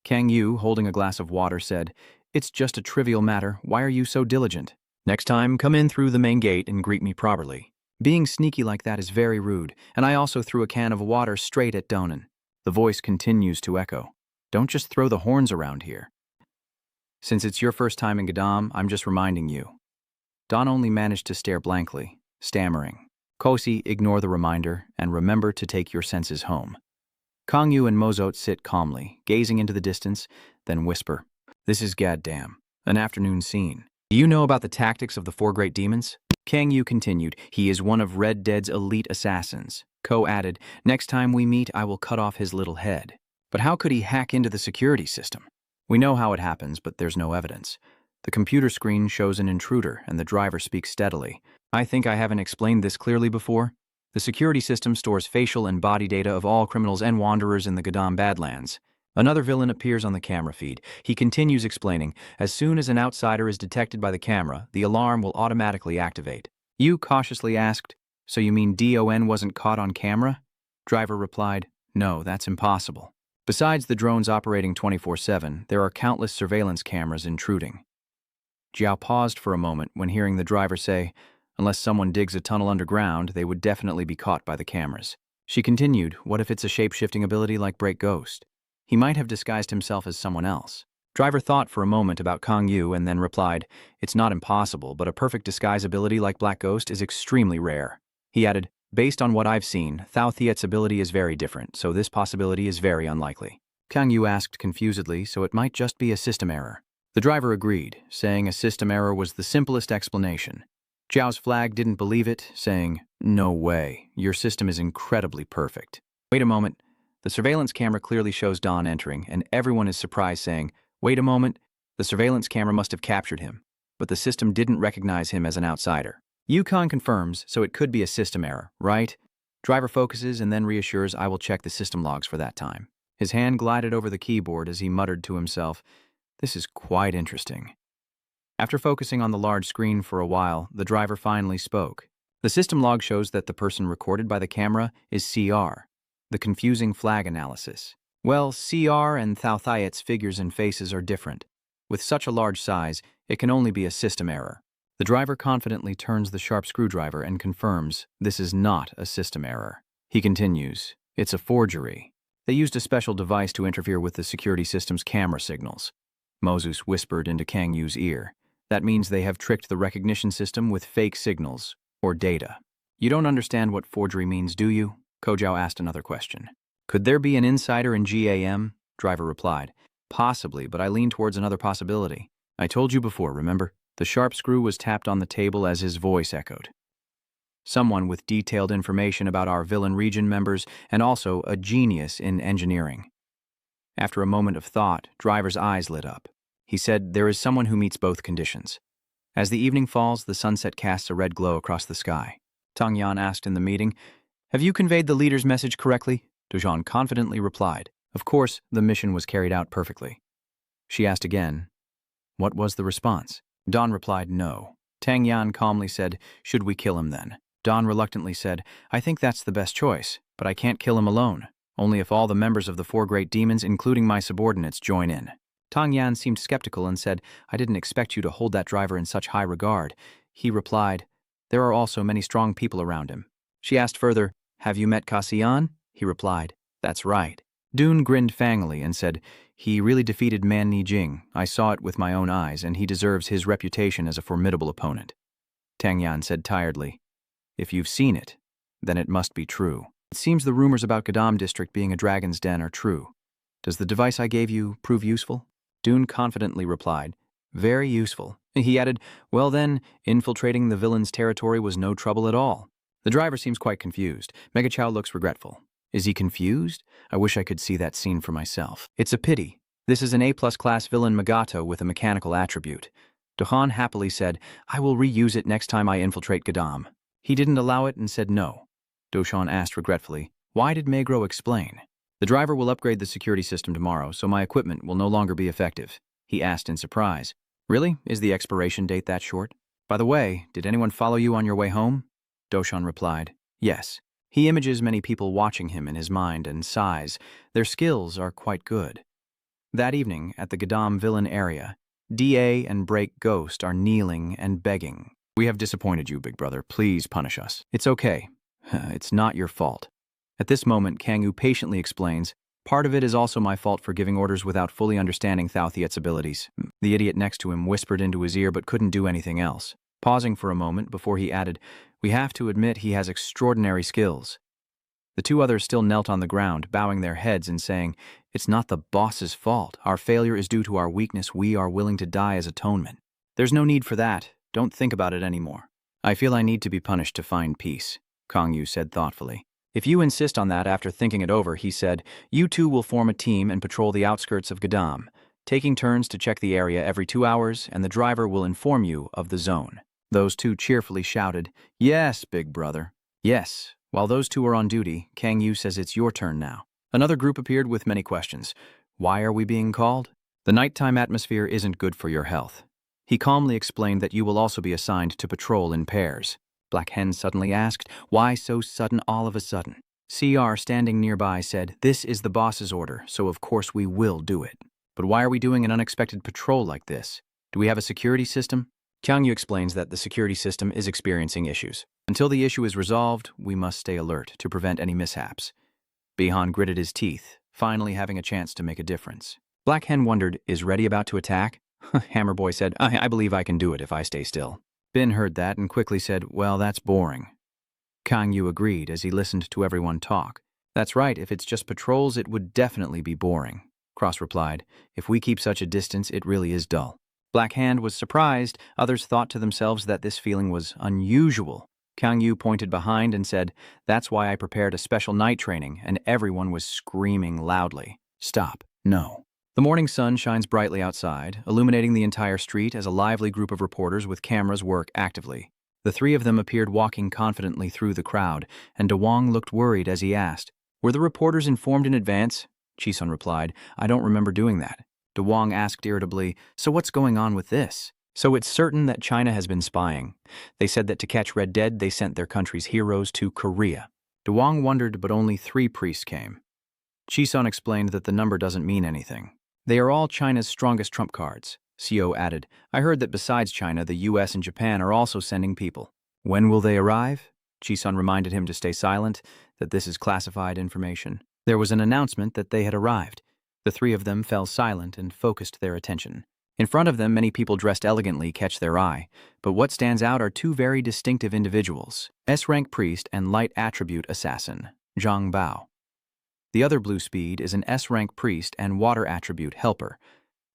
Kang Yu, holding a glass of water, said, "It's just a trivial matter. Why are you so diligent? Next time, come in through the main gate and greet me properly." Being sneaky like that is very rude, and I also threw a can of water straight at Donan. The voice continues to echo, "Don't just throw the horns around here." "Since it's your first time in Gadam, I'm just reminding you." Don only managed to stare blankly, stammering, "Kosi, ignore the reminder, and remember to take your senses home." Kang Yu and Mozot sit calmly, gazing into the distance, then whisper, "This is goddamn, an afternoon scene. Do you know about the tactics of the 4 great demons?" Kang Yu continued, "He is one of Red Dead's elite assassins." Ko added, "Next time we meet, I will cut off his little head." "But how could he hack into the security system?" "We know how it happens, but there's no evidence. The computer screen shows an intruder, and the driver speaks steadily. I think I haven't explained this clearly before. The security system stores facial and body data of all criminals and wanderers in the Gadam Badlands. Another villain appears on the camera feed. He continues explaining, as soon as an outsider is detected by the camera, the alarm will automatically activate." Yu cautiously asked, "So you mean Don wasn't caught on camera?" Driver replied, "No, that's impossible. Besides the drones operating 24/7, there are countless surveillance cameras intruding." Jiao paused for a moment when hearing the driver say, Unless someone digs a tunnel underground, they would definitely be caught by the cameras. She continued, what if it's a shape-shifting ability like Break Ghost? He might have disguised himself as someone else. Driver thought for a moment about Kang Yu and then replied, it's not impossible, but a perfect disguise ability like Black Ghost is extremely rare. He added, based on what I've seen, Thao Thiet's ability is very different, so this possibility is very unlikely. Kang Yu asked confusedly, so it might just be a system error. The driver agreed, saying a system error was the simplest explanation. Zhao's flag didn't believe it, saying, no way, your system is incredibly perfect. Wait a moment. The surveillance camera clearly shows Don entering, and everyone is surprised, saying, wait a moment, the surveillance camera must have captured him, but the system didn't recognize him as an outsider. Yukon confirms, so it could be a system error, right? Driver focuses and then reassures, I will check the system logs for that time. His hand glided over the keyboard as he muttered to himself, this is quite interesting. After focusing on the large screen for a while, the driver finally spoke. The system log shows that the person recorded by the camera is CR, the confusing flag analysis. Well, CR and Thao Thiet's figures and faces are different. With such a large size, it can only be a system error. The driver confidently turns the sharp screwdriver and confirms this is not a system error. He continues, it's a forgery. They used a special device to interfere with the security system's camera signals. Moses whispered into Kang Yu's ear. That means they have tricked the recognition system with fake signals, or data. You don't understand what forgery means, do you? Kojao asked another question. Could there be an insider in GAM? Driver replied. Possibly, but I lean towards another possibility. I told you before, remember? The sharp screw was tapped on the table as his voice echoed. Someone with detailed information about our villain region members and also a genius in engineering. After a moment of thought, Driver's eyes lit up. He said, there is someone who meets both conditions. As the evening falls, the sunset casts a red glow across the sky. Tang Yan asked in the meeting, have you conveyed the leader's message correctly? Dujan confidently replied, of course, the mission was carried out perfectly. She asked again, what was the response? Don replied, no. Tang Yan calmly said, should we kill him then? Don reluctantly said, I think that's the best choice, but I can't kill him alone. Only if all the members of the 4 great demons, including my subordinates, join in. Tang Yan seemed skeptical and said, I didn't expect you to hold that driver in such high regard. He replied, there are also many strong people around him. She asked further, have you met Kasian? He replied, that's right. Dune grinned fangily and said, he really defeated Man Ni Jing. I saw it with my own eyes, and he deserves his reputation as a formidable opponent. Tang Yan said tiredly, if you've seen it, then it must be true. It seems the rumors about Gadam district being a dragon's den are true. Does the device I gave you prove useful? Dune confidently replied, very useful. He added, well then, infiltrating the villain's territory was no trouble at all. The driver seems quite confused. Mega Chow looks regretful. Is he confused? I wish I could see that scene for myself. It's a pity. This is an A-plus class villain Magato with a mechanical attribute. Dohan happily said, I will reuse it next time I infiltrate Gadam. He didn't allow it and said no. Doshan asked regretfully, why did Magro explain? The driver will upgrade the security system tomorrow, so my equipment will no longer be effective. He asked in surprise. Really? Is the expiration date that short? By the way, did anyone follow you on your way home? Doshan replied, yes. He images many people watching him in his mind and sighs. Their skills are quite good. That evening, at the Gadam villain area, DA and Break Ghost are kneeling and begging. We have disappointed you, big brother. Please punish us. It's okay. It's not your fault. At this moment, Kang Yu patiently explains, part of it is also my fault for giving orders without fully understanding Thao Thiet's abilities. The idiot next to him whispered into his ear but couldn't do anything else. Pausing for a moment before he added, we have to admit he has extraordinary skills. The 2 others still knelt on the ground, bowing their heads and saying, it's not the boss's fault. Our failure is due to our weakness. We are willing to die as atonement. There's no need for that. Don't think about it anymore. I feel I need to be punished to find peace, Kang Yu said thoughtfully. If you insist on that after thinking it over, he said, you 2 will form a team and patrol the outskirts of Gadam, taking turns to check the area every 2 hours, and the driver will inform you of the zone. Those 2 cheerfully shouted, yes, big brother. Yes. While those 2 are on duty, Kang Yu says it's your turn now. Another group appeared with many questions. Why are we being called? The nighttime atmosphere isn't good for your health. He calmly explained that you will also be assigned to patrol in pairs. Black Hen suddenly asked, why so sudden all of a sudden? CR standing nearby said, this is the boss's order, so of course we will do it. But why are we doing an unexpected patrol like this? Do we have a security system? Kyung Yu explains that the security system is experiencing issues. Until the issue is resolved, we must stay alert to prevent any mishaps. Bihan gritted his teeth, finally having a chance to make a difference. Black Hen wondered, is Reddy about to attack? Hammer Boy said, I believe I can do it if I stay still. Bin heard that and quickly said, well, that's boring. Kang Yu agreed as he listened to everyone talk. That's right, if it's just patrols, it would definitely be boring. Cross replied, if we keep such a distance, it really is dull. Black Hand was surprised. Others thought to themselves that this feeling was unusual. Kang Yu pointed behind and said, that's why I prepared a special night training, and everyone was screaming loudly. Stop. No. The morning sun shines brightly outside, illuminating the entire street as a lively group of reporters with cameras work actively. The three of them appeared walking confidently through the crowd, and De Wong looked worried as he asked, were the reporters informed in advance? Chisun replied, I don't remember doing that. De Wong asked irritably, so what's going on with this? So it's certain that China has been spying. They said that to catch Red Dead, they sent their country's heroes to Korea. De Wong wondered, but only 3 priests came. Chisun explained that the number doesn't mean anything. They are all China's strongest trump cards. Seo added, I heard that besides China, the US and Japan are also sending people. When will they arrive? Chisun reminded him to stay silent, that this is classified information. There was an announcement that they had arrived. The 3 of them fell silent and focused their attention. In front of them, many people dressed elegantly catch their eye, but what stands out are 2 very distinctive individuals, S-rank priest and light attribute assassin, Zhang Bao. The other blue speed is an S-rank priest and water attribute helper,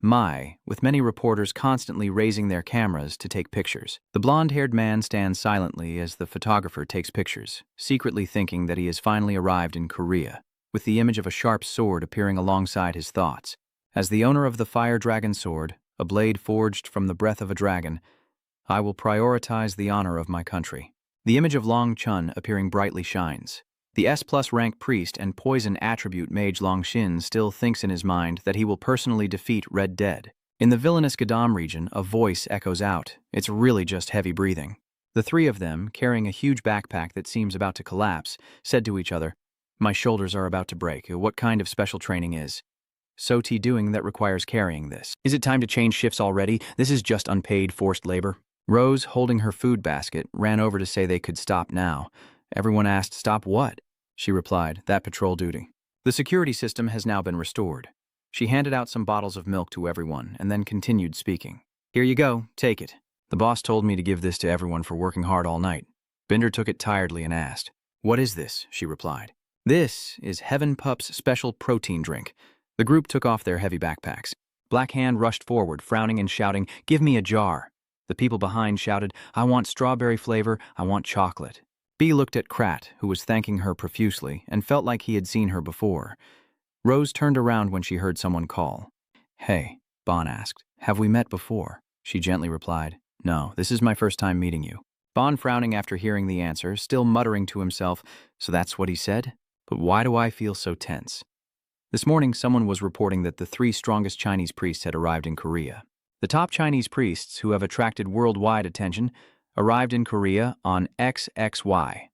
Mai, with many reporters constantly raising their cameras to take pictures. The blonde-haired man stands silently as the photographer takes pictures, secretly thinking that he has finally arrived in Korea, with the image of a sharp sword appearing alongside his thoughts. As the owner of the fire dragon sword, a blade forged from the breath of a dragon, I will prioritize the honor of my country. The image of Long Chun appearing brightly shines. The S+ rank priest and poison attribute mage Long Xin still thinks in his mind that he will personally defeat Red Dead. In the villainous Gadam region, a voice echoes out. It's really just heavy breathing. The 3 of them, carrying a huge backpack that seems about to collapse, said to each other, my shoulders are about to break. What kind of special training is SOT doing that requires carrying this? Is it time to change shifts already? This is just unpaid forced labor. Rose, holding her food basket, ran over to say they could stop now. Everyone asked, stop what? She replied, that patrol duty. The security system has now been restored. She handed out some bottles of milk to everyone and then continued speaking. Here you go, take it. The boss told me to give this to everyone for working hard all night. Bender took it tiredly and asked, what is this? She replied. This is Heaven Pup's special protein drink. The group took off their heavy backpacks. Black Hand rushed forward, frowning and shouting, give me a jar. The people behind shouted, I want strawberry flavor, I want chocolate. B looked at Krat, who was thanking her profusely, and felt like he had seen her before. Rose turned around when she heard someone call. Hey, Bon asked, have we met before? She gently replied, no, this is my first time meeting you. Bon frowning after hearing the answer, still muttering to himself, so that's what he said? But why do I feel so tense? This morning, someone was reporting that the 3 strongest Chinese priests had arrived in Korea. The top Chinese priests, who have attracted worldwide attention, arrived in Korea on XXY,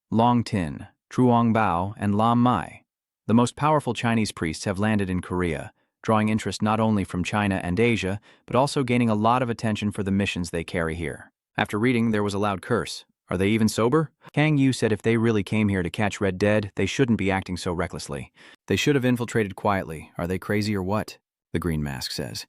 Long Tin, Truong Bao, and Lam Mai. The most powerful Chinese priests have landed in Korea, drawing interest not only from China and Asia, but also gaining a lot of attention for the missions they carry here. After reading, there was a loud curse. Are they even sober? Kang Yu said if they really came here to catch Red Dead, they shouldn't be acting so recklessly. They should have infiltrated quietly. Are they crazy or what? The Green Mask says.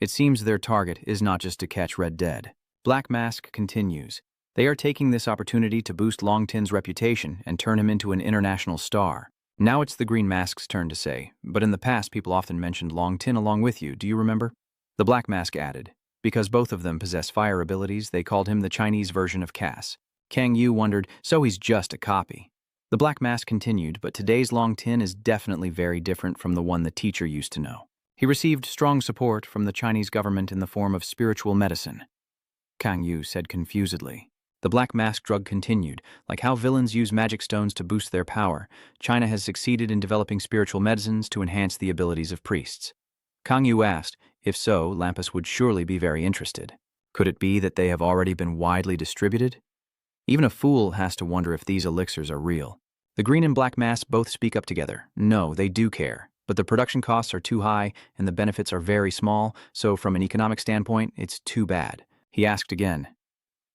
It seems their target is not just to catch Red Dead. Black Mask continues. They are taking this opportunity to boost Long Tin's reputation and turn him into an international star. Now it's the Green Mask's turn to say, but in the past people often mentioned Long Tin along with you, do you remember? The Black Mask added, because both of them possess fire abilities, they called him the Chinese version of Cass. Kang Yu wondered, so he's just a copy. The Black Mask continued, but today's Long Tin is definitely very different from the one the teacher used to know. He received strong support from the Chinese government in the form of spiritual medicine. Kang Yu said confusedly. The Black Mask drug continued. Like how villains use magic stones to boost their power, China has succeeded in developing spiritual medicines to enhance the abilities of priests. Kang Yu asked, if so, Lampus would surely be very interested. Could it be that they have already been widely distributed? Even a fool has to wonder if these elixirs are real. The Green and Black Mask both speak up together. No, they do care, but the production costs are too high and the benefits are very small, so from an economic standpoint, it's too bad. He asked again,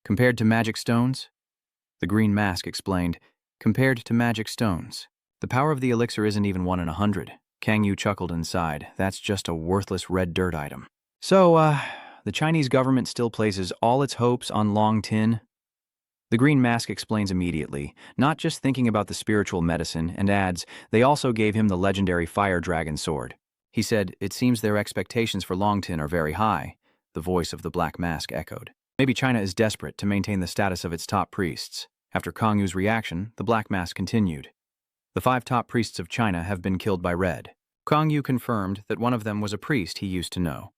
compared to magic stones? The green mask explained, compared to magic stones. The power of the elixir isn't even 1 in 100. Kang Yu chuckled inside. That's just a worthless red dirt item. So, the Chinese government still places all its hopes on Long Tin? The green mask explains immediately, not just thinking about the spiritual medicine, and adds, they also gave him the legendary fire dragon sword. He said, it seems their expectations for Long Tin are very high. The voice of the black mask echoed. Maybe China is desperate to maintain the status of its top priests. After Kang Yu's reaction, the black mask continued. The 5 top priests of China have been killed by Red. Kang Yu confirmed that one of them was a priest he used to know.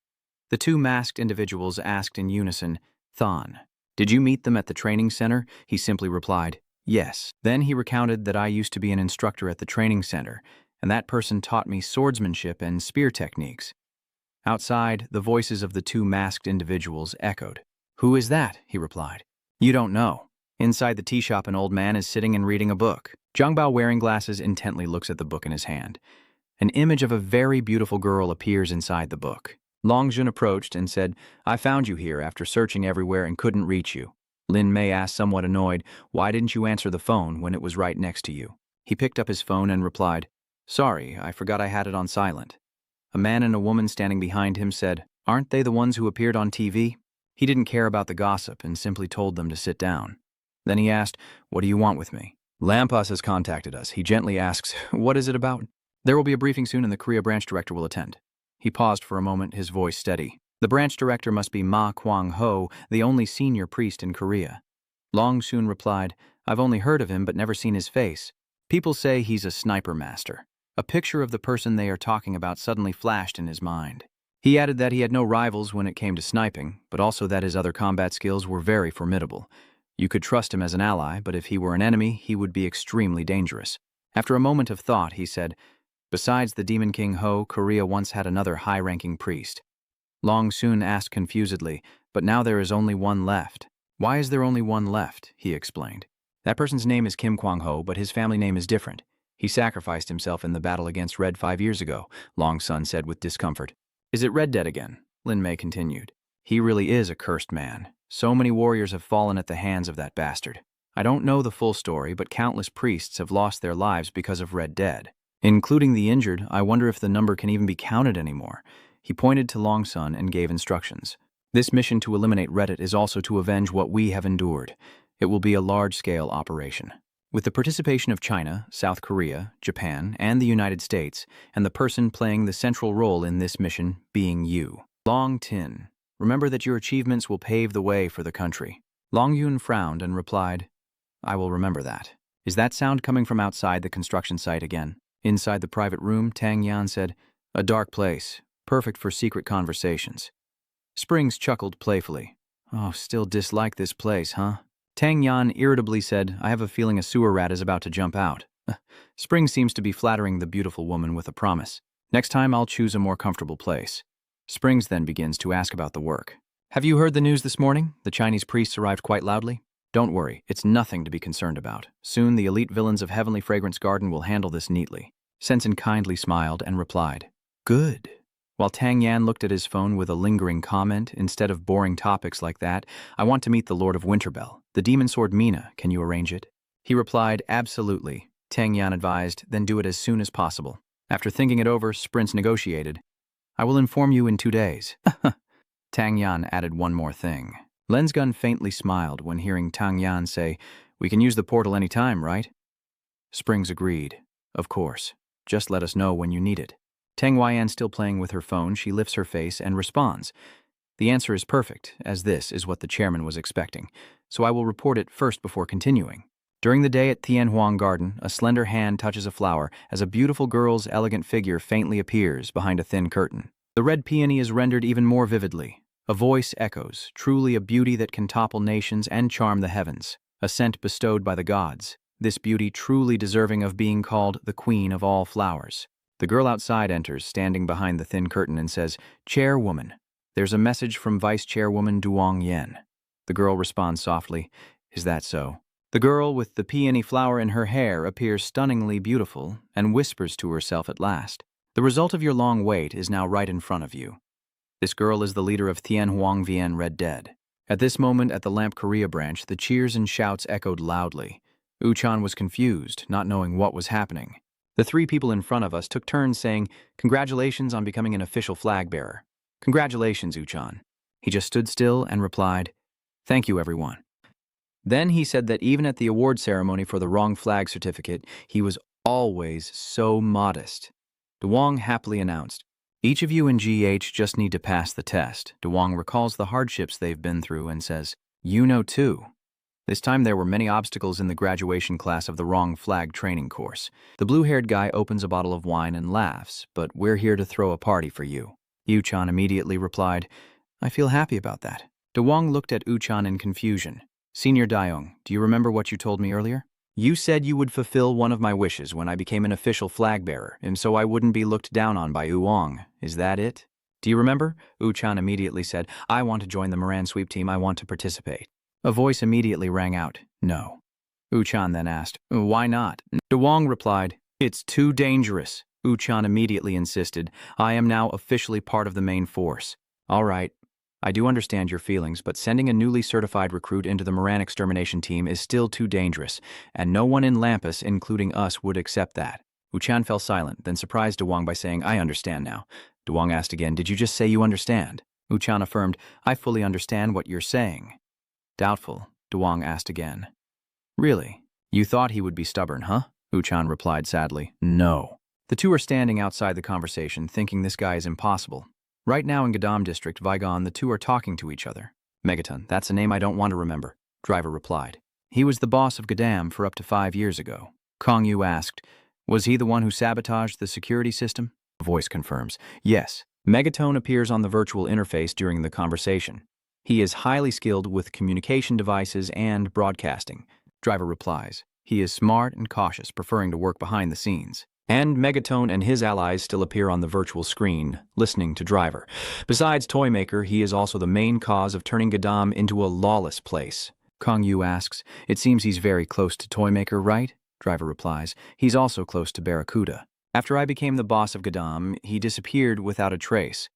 The 2 masked individuals asked in unison, Thon, did you meet them at the training center? He simply replied, yes. Then he recounted that I used to be an instructor at the training center, and that person taught me swordsmanship and spear techniques. Outside, the voices of the 2 masked individuals echoed. Who is that? He replied. You don't know. Inside the tea shop, an old man is sitting and reading a book. Zhang Bao, wearing glasses, intently looks at the book in his hand. An image of a very beautiful girl appears inside the book. Long Jun approached and said, I found you here after searching everywhere and couldn't reach you. Lin Mei asked, somewhat annoyed, why didn't you answer the phone when it was right next to you? He picked up his phone and replied, sorry, I forgot I had it on silent. A man and a woman standing behind him said, aren't they the ones who appeared on TV? He didn't care about the gossip and simply told them to sit down. Then he asked, what do you want with me? Lampas has contacted us. He gently asks, what is it about? There will be a briefing soon and the Korea branch director will attend. He paused for a moment, his voice steady. The branch director must be Ma Kwang-ho, the only senior priest in Korea. Long soon replied, I've only heard of him but never seen his face. People say he's a sniper master. A picture of the person they are talking about suddenly flashed in his mind. He added that he had no rivals when it came to sniping, but also that his other combat skills were very formidable. You could trust him as an ally, but if he were an enemy, he would be extremely dangerous. After a moment of thought, he said, besides the Demon King Ho, Korea once had another high-ranking priest. Long soon asked confusedly, but now there is only one left. Why is there only one left? He explained. That person's name is Kim Kwang-ho, but his family name is different. He sacrificed himself in the battle against Red 5 years ago, Long Sun said with discomfort. Is it Red dead again? Lin Mei continued. He really is a cursed man. So many warriors have fallen at the hands of that bastard. I don't know the full story, but countless priests have lost their lives because of Red dead. Including the injured, I wonder if the number can even be counted anymore. He pointed to Long Sun and gave instructions. This mission to eliminate Reddit is also to avenge what we have endured. It will be a large-scale operation. With the participation of China, South Korea, Japan, and the United States, and the person playing the central role in this mission being you. Long Tin, remember that your achievements will pave the way for the country. Long Yun frowned and replied, I will remember that. Is that sound coming from outside the construction site again? Inside the private room, Tang Yan said, a dark place, perfect for secret conversations. Springs chuckled playfully. Oh, still dislike this place, huh? Tang Yan irritably said, I have a feeling a sewer rat is about to jump out. Springs seems to be flattering the beautiful woman with a promise. Next time I'll choose a more comfortable place. Springs then begins to ask about the work. Have you heard the news this morning? The Chinese priests arrived quite loudly. Don't worry, it's nothing to be concerned about. Soon the elite villains of Heavenly Fragrance Garden will handle this neatly. Sensen kindly smiled and replied, good. While Tang Yan looked at his phone with a lingering comment, instead of boring topics like that, I want to meet the Lord of Winterbell, the demon sword Mina, can you arrange it? He replied, absolutely. Tang Yan advised, then do it as soon as possible. After thinking it over, Sprints negotiated. I will inform you in 2 days. Tang Yan added one more thing. Lensgun faintly smiled when hearing Tang Yan say, we can use the portal any time, right? Springs agreed. Of course. Just let us know when you need it. Tang Yan still playing with her phone, she lifts her face and responds. The answer is perfect, as this is what the chairman was expecting, so I will report it first before continuing. During the day at Tianhuang Garden, a slender hand touches a flower as a beautiful girl's elegant figure faintly appears behind a thin curtain. The red peony is rendered even more vividly. A voice echoes, truly a beauty that can topple nations and charm the heavens, a scent bestowed by the gods, this beauty truly deserving of being called the queen of all flowers. The girl outside enters, standing behind the thin curtain, and says, Chairwoman, there's a message from Vice Chairwoman Duong Yen. The girl responds softly, is that so? The girl with the peony flower in her hair appears stunningly beautiful and whispers to herself at last, the result of your long wait is now right in front of you. This girl is the leader of Tianhuang Vien Red Dead. At this moment, at the Lamp Korea branch, the cheers and shouts echoed loudly. Uchan was confused, not knowing what was happening. The three people in front of us took turns saying, "Congratulations on becoming an official flag bearer." "Congratulations, Uchan." He just stood still and replied, "Thank you, everyone." Then he said that even at the award ceremony for the wrong flag certificate, he was always so modest. DeWong happily announced, "Each of you in GH just need to pass the test." DeWong recalls the hardships they've been through and says, "You know too." This time there were many obstacles in the graduation class of the wrong flag training course. The blue-haired guy opens a bottle of wine and laughs, "But we're here to throw a party for you." Uchan immediately replied, "I feel happy about that." DeWong looked at Uchan in confusion. "Senior Daeung, do you remember what you told me earlier? You said you would fulfill one of my wishes when I became an official flag bearer, and so I wouldn't be looked down on by Uong. Is that it?" "Do you remember?" Uchan immediately said, "I want to join the Moran sweep team. I want to participate." A voice immediately rang out, "No." Uchan then asked, "Why not?" DeWong replied, "It's too dangerous." Uchan immediately insisted, "I am now officially part of the main force." "All right. I do understand your feelings, but sending a newly certified recruit into the Moran extermination team is still too dangerous, and no one in Lampus, including us, would accept that." Uchan fell silent, then surprised DeWong by saying, "I understand now." DeWong asked again, "Did you just say you understand?" Uchan affirmed, "I fully understand what you're saying." Doubtful, DeWong asked again. "Really? You thought he would be stubborn, huh?" Uchan replied sadly, "No." The two are standing outside the conversation, thinking this guy is impossible. Right now in Gadam District, Vigon, the two are talking to each other. "Megaton, that's a name I don't want to remember," Driver replied. "He was the boss of Gadam for up to 5 years ago." Kong Yu asked, "Was he the one who sabotaged the security system?" A voice confirms, "Yes." Megaton appears on the virtual interface during the conversation. He is highly skilled with communication devices and broadcasting. Driver replies, "He is smart and cautious, preferring to work behind the scenes." And Megaton and his allies still appear on the virtual screen, listening to Driver. Besides Toymaker, he is also the main cause of turning Gadam into a lawless place. Kong Yu asks, "It seems he's very close to Toymaker, right?" Driver replies, "He's also close to Barracuda. After I became the boss of Gadam, he disappeared without a trace.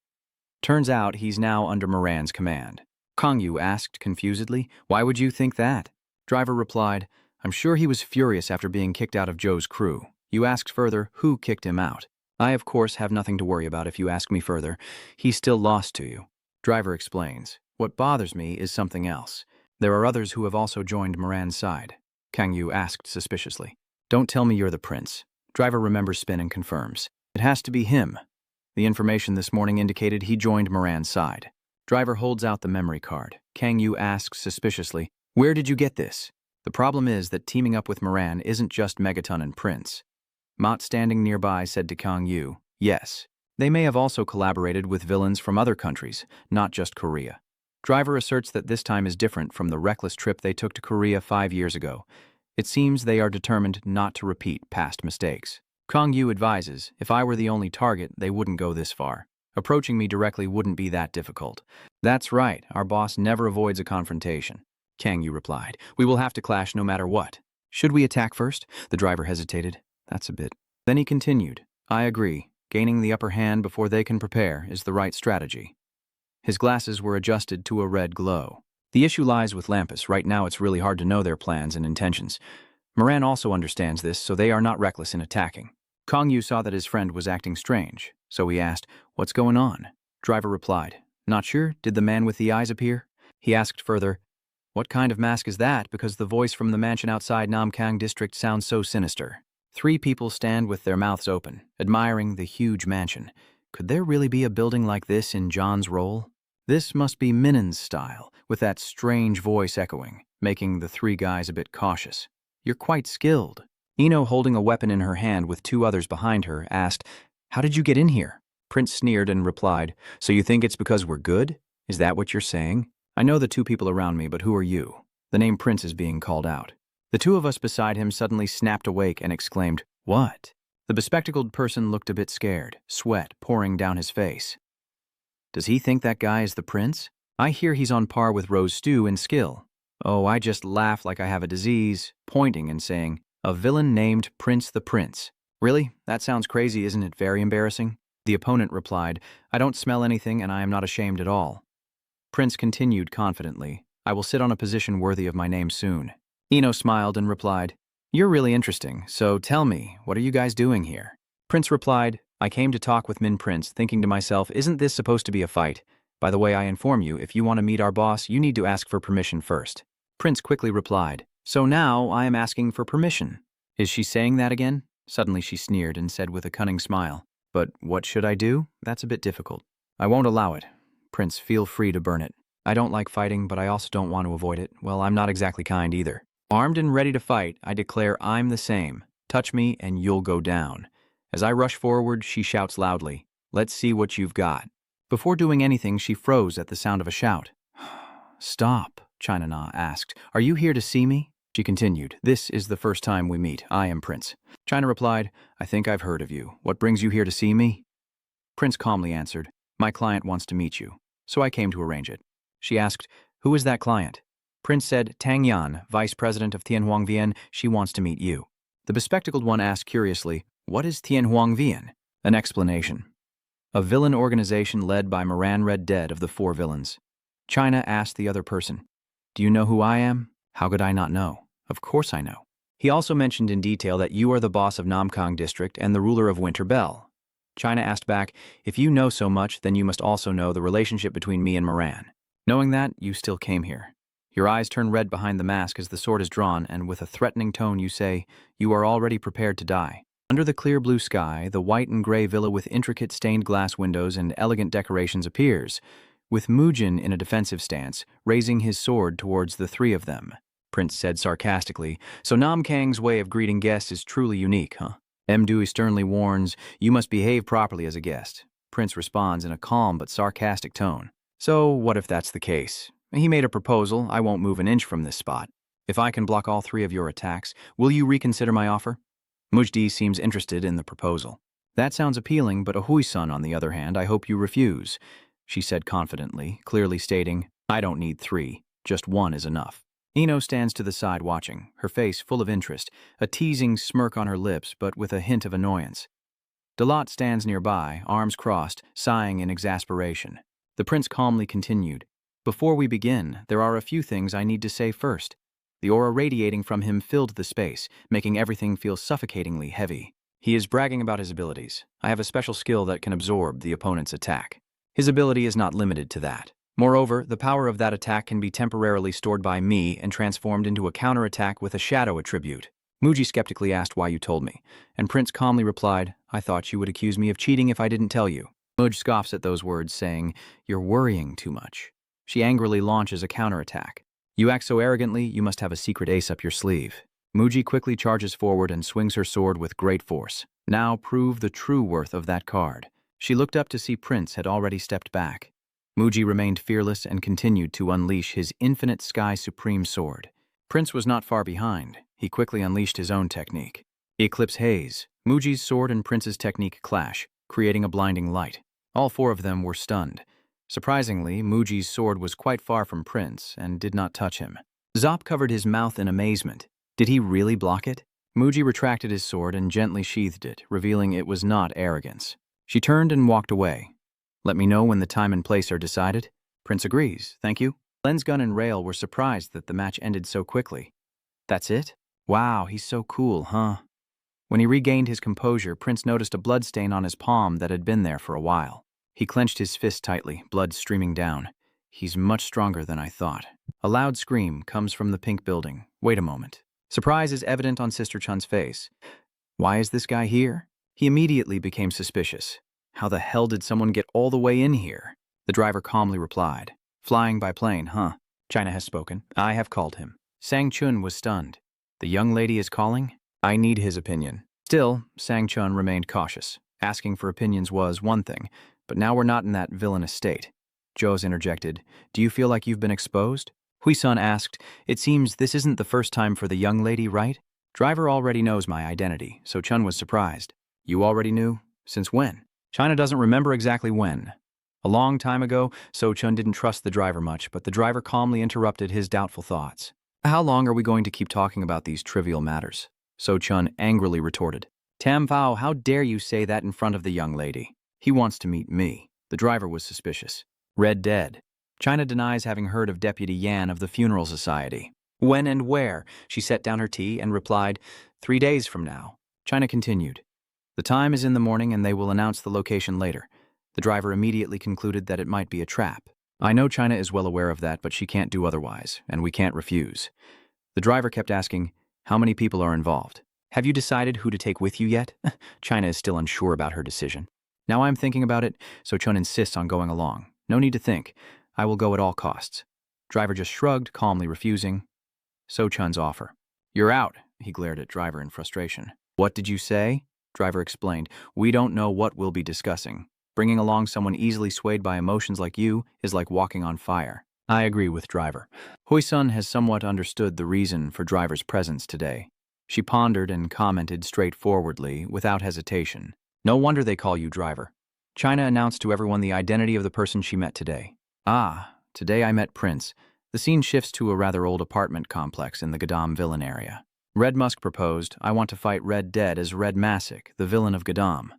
Turns out he's now under Moran's command." Kong Yu asked confusedly, "Why would you think that?" Driver replied, "I'm sure he was furious after being kicked out of Joe's crew." You asked further, who kicked him out? I, of course, have nothing to worry about if you ask me further. He's still lost to you. Driver explains, "What bothers me is something else. There are others who have also joined Moran's side." Kang Yu asked suspiciously, "Don't tell me you're the prince." Driver remembers Spin and confirms, "It has to be him." The information this morning indicated he joined Moran's side. Driver holds out the memory card. Kang Yu asks suspiciously, "Where did you get this?" The problem is that teaming up with Moran isn't just Megaton and Prince. Mott, standing nearby, said to Kang Yu, "Yes. They may have also collaborated with villains from other countries, not just Korea." Driver asserts that this time is different from the reckless trip they took to Korea 5 years ago. It seems they are determined not to repeat past mistakes. Kang Yu advises, "If I were the only target, they wouldn't go this far. Approaching me directly wouldn't be that difficult." "That's right, our boss never avoids a confrontation." Kang Yu replied, "We will have to clash no matter what." "Should we attack first?" The driver hesitated. "That's a bit." Then he continued, "I agree. Gaining the upper hand before they can prepare is the right strategy." His glasses were adjusted to a red glow. "The issue lies with Lampus. Right now it's really hard to know their plans and intentions. Moran also understands this, so they are not reckless in attacking." Kong Yu saw that his friend was acting strange, so he asked, "What's going on?" Driver replied, "Not sure. Did the man with the eyes appear?" He asked further, "What kind of mask is that? Because the voice from the mansion outside Namkang district sounds so sinister." 3 people stand with their mouths open, admiring the huge mansion. Could there really be a building like this in John's role? This must be Minen's style, with that strange voice echoing, making the 3 guys a bit cautious. "You're quite skilled." Ino, holding a weapon in her hand with 2 others behind her, asked, "How did you get in here?" Prince sneered and replied, "So you think it's because we're good? Is that what you're saying? I know the 2 people around me, but who are you?" The name Prince is being called out. The 2 of us beside him suddenly snapped awake and exclaimed, "What?" The bespectacled person looked a bit scared, sweat pouring down his face. "Does he think that guy is the prince? I hear he's on par with Rose Stew in skill." Oh, I just laugh like I have a disease, pointing and saying, "A villain named Prince the Prince." "Really? That sounds crazy, isn't it? Very embarrassing?" The opponent replied, "I don't smell anything and I am not ashamed at all." Prince continued confidently, I will sit on a position worthy of my name soon. Ino smiled and replied, You're really interesting, so tell me, what are you guys doing here? Prince replied, I came to talk with Min Prince, thinking to myself, isn't this supposed to be a fight? By the way, I inform you, if you want to meet our boss, you need to ask for permission first. Prince quickly replied, So now I am asking for permission. Is she saying that again? Suddenly she sneered and said with a cunning smile, But what should I do? That's a bit difficult. I won't allow it. Prince, feel free to burn it. I don't like fighting, but I also don't want to avoid it. Well, I'm not exactly kind either. Armed and ready to fight, I declare I'm the same. Touch me and you'll go down. As I rush forward, she shouts loudly, Let's see what you've got. Before doing anything, she froze at the sound of a shout. Stop, China Na asked. Are you here to see me? She continued, This is the first time we meet. I am Prince. China replied, I think I've heard of you. What brings you here to see me? Prince calmly answered, My client wants to meet you, so I came to arrange it. She asked, Who is that client? Prince said, Tang Yan, vice president of Tianhuangvian, she wants to meet you. The bespectacled one asked curiously, What is Tianhuangvian? An explanation. A villain organization led by Moran Red Dead of the 4 villains. China asked the other person, Do you know who I am? How could I not know? Of course I know. He also mentioned in detail that you are the boss of Namkang District and the ruler of Winter Bell. China asked back, If you know so much, then you must also know the relationship between me and Moran. Knowing that, you still came here. Your eyes turn red behind the mask as the sword is drawn, and with a threatening tone you say, You are already prepared to die. Under the clear blue sky, the white and gray villa with intricate stained glass windows and elegant decorations appears, with Mujin in a defensive stance, raising his sword towards the 3 of them. Prince said sarcastically, So Namkang's way of greeting guests is truly unique, huh? Mdui sternly warns, You must behave properly as a guest. Prince responds in a calm but sarcastic tone. So what if that's the case? He made a proposal, I won't move an inch from this spot. If I can block all 3 of your attacks, will you reconsider my offer? Mujdi seems interested in the proposal. That sounds appealing, but Ahui-san, on the other hand, I hope you refuse, she said confidently, clearly stating, I don't need 3, just 1 is enough. Ino stands to the side watching, her face full of interest, a teasing smirk on her lips but with a hint of annoyance. Dalat stands nearby, arms crossed, sighing in exasperation. The prince calmly continued, Before we begin, there are a few things I need to say first. The aura radiating from him filled the space, making everything feel suffocatingly heavy. He is bragging about his abilities. I have a special skill that can absorb the opponent's attack. His ability is not limited to that. Moreover, the power of that attack can be temporarily stored by me and transformed into a counterattack with a shadow attribute. Muji skeptically asked why you told me, and Prince calmly replied, I thought you would accuse me of cheating if I didn't tell you. Muj scoffs at those words, saying, You're worrying too much. She angrily launches a counterattack. You act so arrogantly, you must have a secret ace up your sleeve. Muji quickly charges forward and swings her sword with great force. Now prove the true worth of that card. She looked up to see Prince had already stepped back. Muji remained fearless and continued to unleash his infinite sky supreme sword. Prince was not far behind. He quickly unleashed his own technique. Eclipse Haze. Muji's sword and Prince's technique clash, creating a blinding light. All 4 of them were stunned. Surprisingly, Muji's sword was quite far from Prince and did not touch him. Zop covered his mouth in amazement. Did he really block it? Muji retracted his sword and gently sheathed it, revealing it was not arrogance. She turned and walked away. Let me know when the time and place are decided. Prince agrees, thank you. Lensgun and Rail were surprised that the match ended so quickly. That's it? Wow, he's so cool, huh? When he regained his composure, Prince noticed a blood stain on his palm that had been there for a while. He clenched his fist tightly, blood streaming down. He's much stronger than I thought. A loud scream comes from the pink building. Wait a moment. Surprise is evident on Sister Chun's face. Why is this guy here? He immediately became suspicious. How the hell did someone get all the way in here? The driver calmly replied. Flying by plane, huh? China has spoken. I have called him. Sang Chun was stunned. The young lady is calling? I need his opinion. Still, Sang Chun remained cautious. Asking for opinions was one thing, but now we're not in that villainous state. Joes interjected, Do you feel like you've been exposed? Hui-sun asked, It seems this isn't the first time for the young lady, right? Driver already knows my identity, so Chun was surprised. You already knew? Since when? China doesn't remember exactly when. A long time ago, So Chun didn't trust the driver much, but the driver calmly interrupted his doubtful thoughts. How long are we going to keep talking about these trivial matters? So Chun angrily retorted. Tam Phao, how dare you say that in front of the young lady? He wants to meet me. The driver was suspicious. Red Dead. China denies having heard of Deputy Yan of the Funeral Society. When and where? She set down her tea and replied, 3 days from now. China continued. The time is in the morning and they will announce the location later. The driver immediately concluded that it might be a trap. I know China is well aware of that, but she can't do otherwise, and we can't refuse. The driver kept asking, how many people are involved? Have you decided who to take with you yet? China is still unsure about her decision. Now I'm thinking about it, so Chun insists on going along. No need to think. I will go at all costs. Driver just shrugged, calmly refusing. So Chun's offer. You're out, he glared at driver in frustration. What did you say? Driver explained. We don't know what we'll be discussing. Bringing along someone easily swayed by emotions like you is like walking on fire. I agree with driver. Hui-sun has somewhat understood the reason for driver's presence today. She pondered and commented straightforwardly, without hesitation. No wonder they call you driver. China announced to everyone the identity of the person she met today. Ah, today I met Prince. The scene shifts to a rather old apartment complex in the Gadam villain area. Red Musk proposed, I want to fight Red Dead as Red Masik, the villain of Gadam.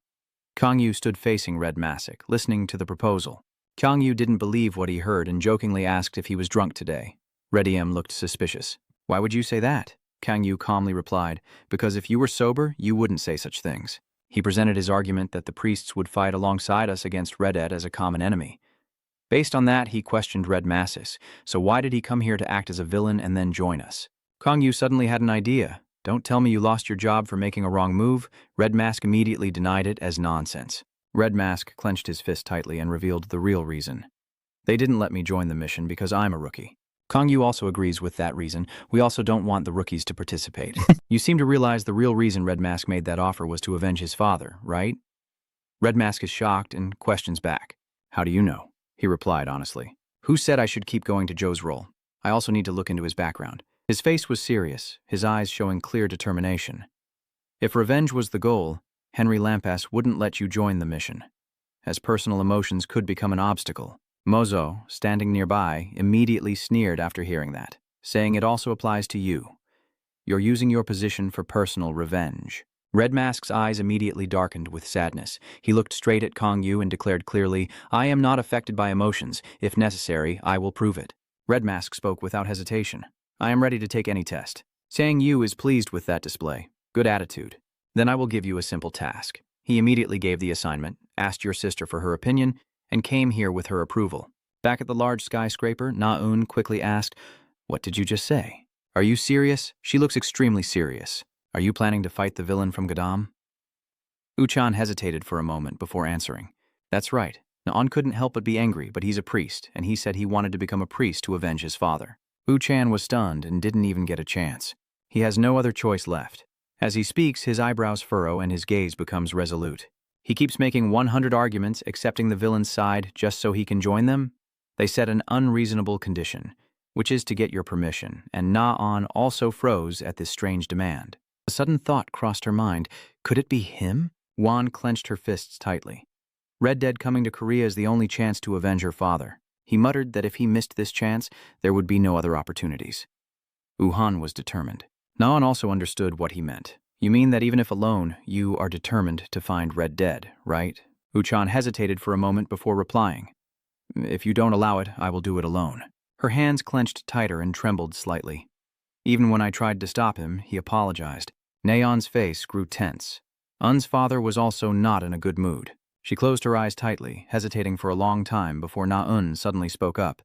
Kang Yu stood facing Red Masik, listening to the proposal. Kang Yu didn't believe what he heard and jokingly asked if he was drunk today. Red Em looked suspicious. Why would you say that? Kang Yu calmly replied, because if you were sober, you wouldn't say such things. He presented his argument that the priests would fight alongside us against Red Ed as a common enemy. Based on that, he questioned Red Massis, so why did he come here to act as a villain and then join us? Kang Yu suddenly had an idea. Don't tell me you lost your job for making a wrong move. Red Mask immediately denied it as nonsense. Red Mask clenched his fist tightly and revealed the real reason. They didn't let me join the mission because I'm a rookie. Kang Yu also agrees with that reason. We also don't want the rookies to participate. You seem to realize the real reason Red Mask made that offer was to avenge his father, right? Red Mask is shocked and questions back. How do you know? He replied honestly. Who said I should keep going to Joe's role? I also need to look into his background. His face was serious, his eyes showing clear determination. If revenge was the goal, Henry Lampas wouldn't let you join the mission, as personal emotions could become an obstacle. Mozo, standing nearby, immediately sneered after hearing that, saying it also applies to you. You're using your position for personal revenge. Red Mask's eyes immediately darkened with sadness. He looked straight at Kang Yu and declared clearly, I am not affected by emotions. If necessary, I will prove it. Red Mask spoke without hesitation. I am ready to take any test. Sang Yu is pleased with that display. Good attitude. Then I will give you a simple task. He immediately gave the assignment, asked your sister for her opinion, and came here with her approval. Back at the large skyscraper, Na-un quickly asked, What did you just say? Are you serious? She looks extremely serious. Are you planning to fight the villain from Gadam? Uchan hesitated for a moment before answering. That's right. Na-un couldn't help but be angry, but he's a priest, and he said he wanted to become a priest to avenge his father. Uchan was stunned and didn't even get a chance. He has no other choice left. As he speaks, his eyebrows furrow and his gaze becomes resolute. He keeps making 100 arguments, accepting the villain's side just so he can join them. They set an unreasonable condition, which is to get your permission, and Na-on also froze at this strange demand. A sudden thought crossed her mind. Could it be him? Wan clenched her fists tightly. Red Dead coming to Korea is the only chance to avenge her father. He muttered that if he missed this chance, there would be no other opportunities. Wuhan was determined. Na-on also understood what he meant. You mean that even if alone, you are determined to find Red Dead, right? Uchan hesitated for a moment before replying. If you don't allow it, I will do it alone. Her hands clenched tighter and trembled slightly. Even when I tried to stop him, he apologized. Nayeon's face grew tense. Un's father was also not in a good mood. She closed her eyes tightly, hesitating for a long time before Na-un suddenly spoke up.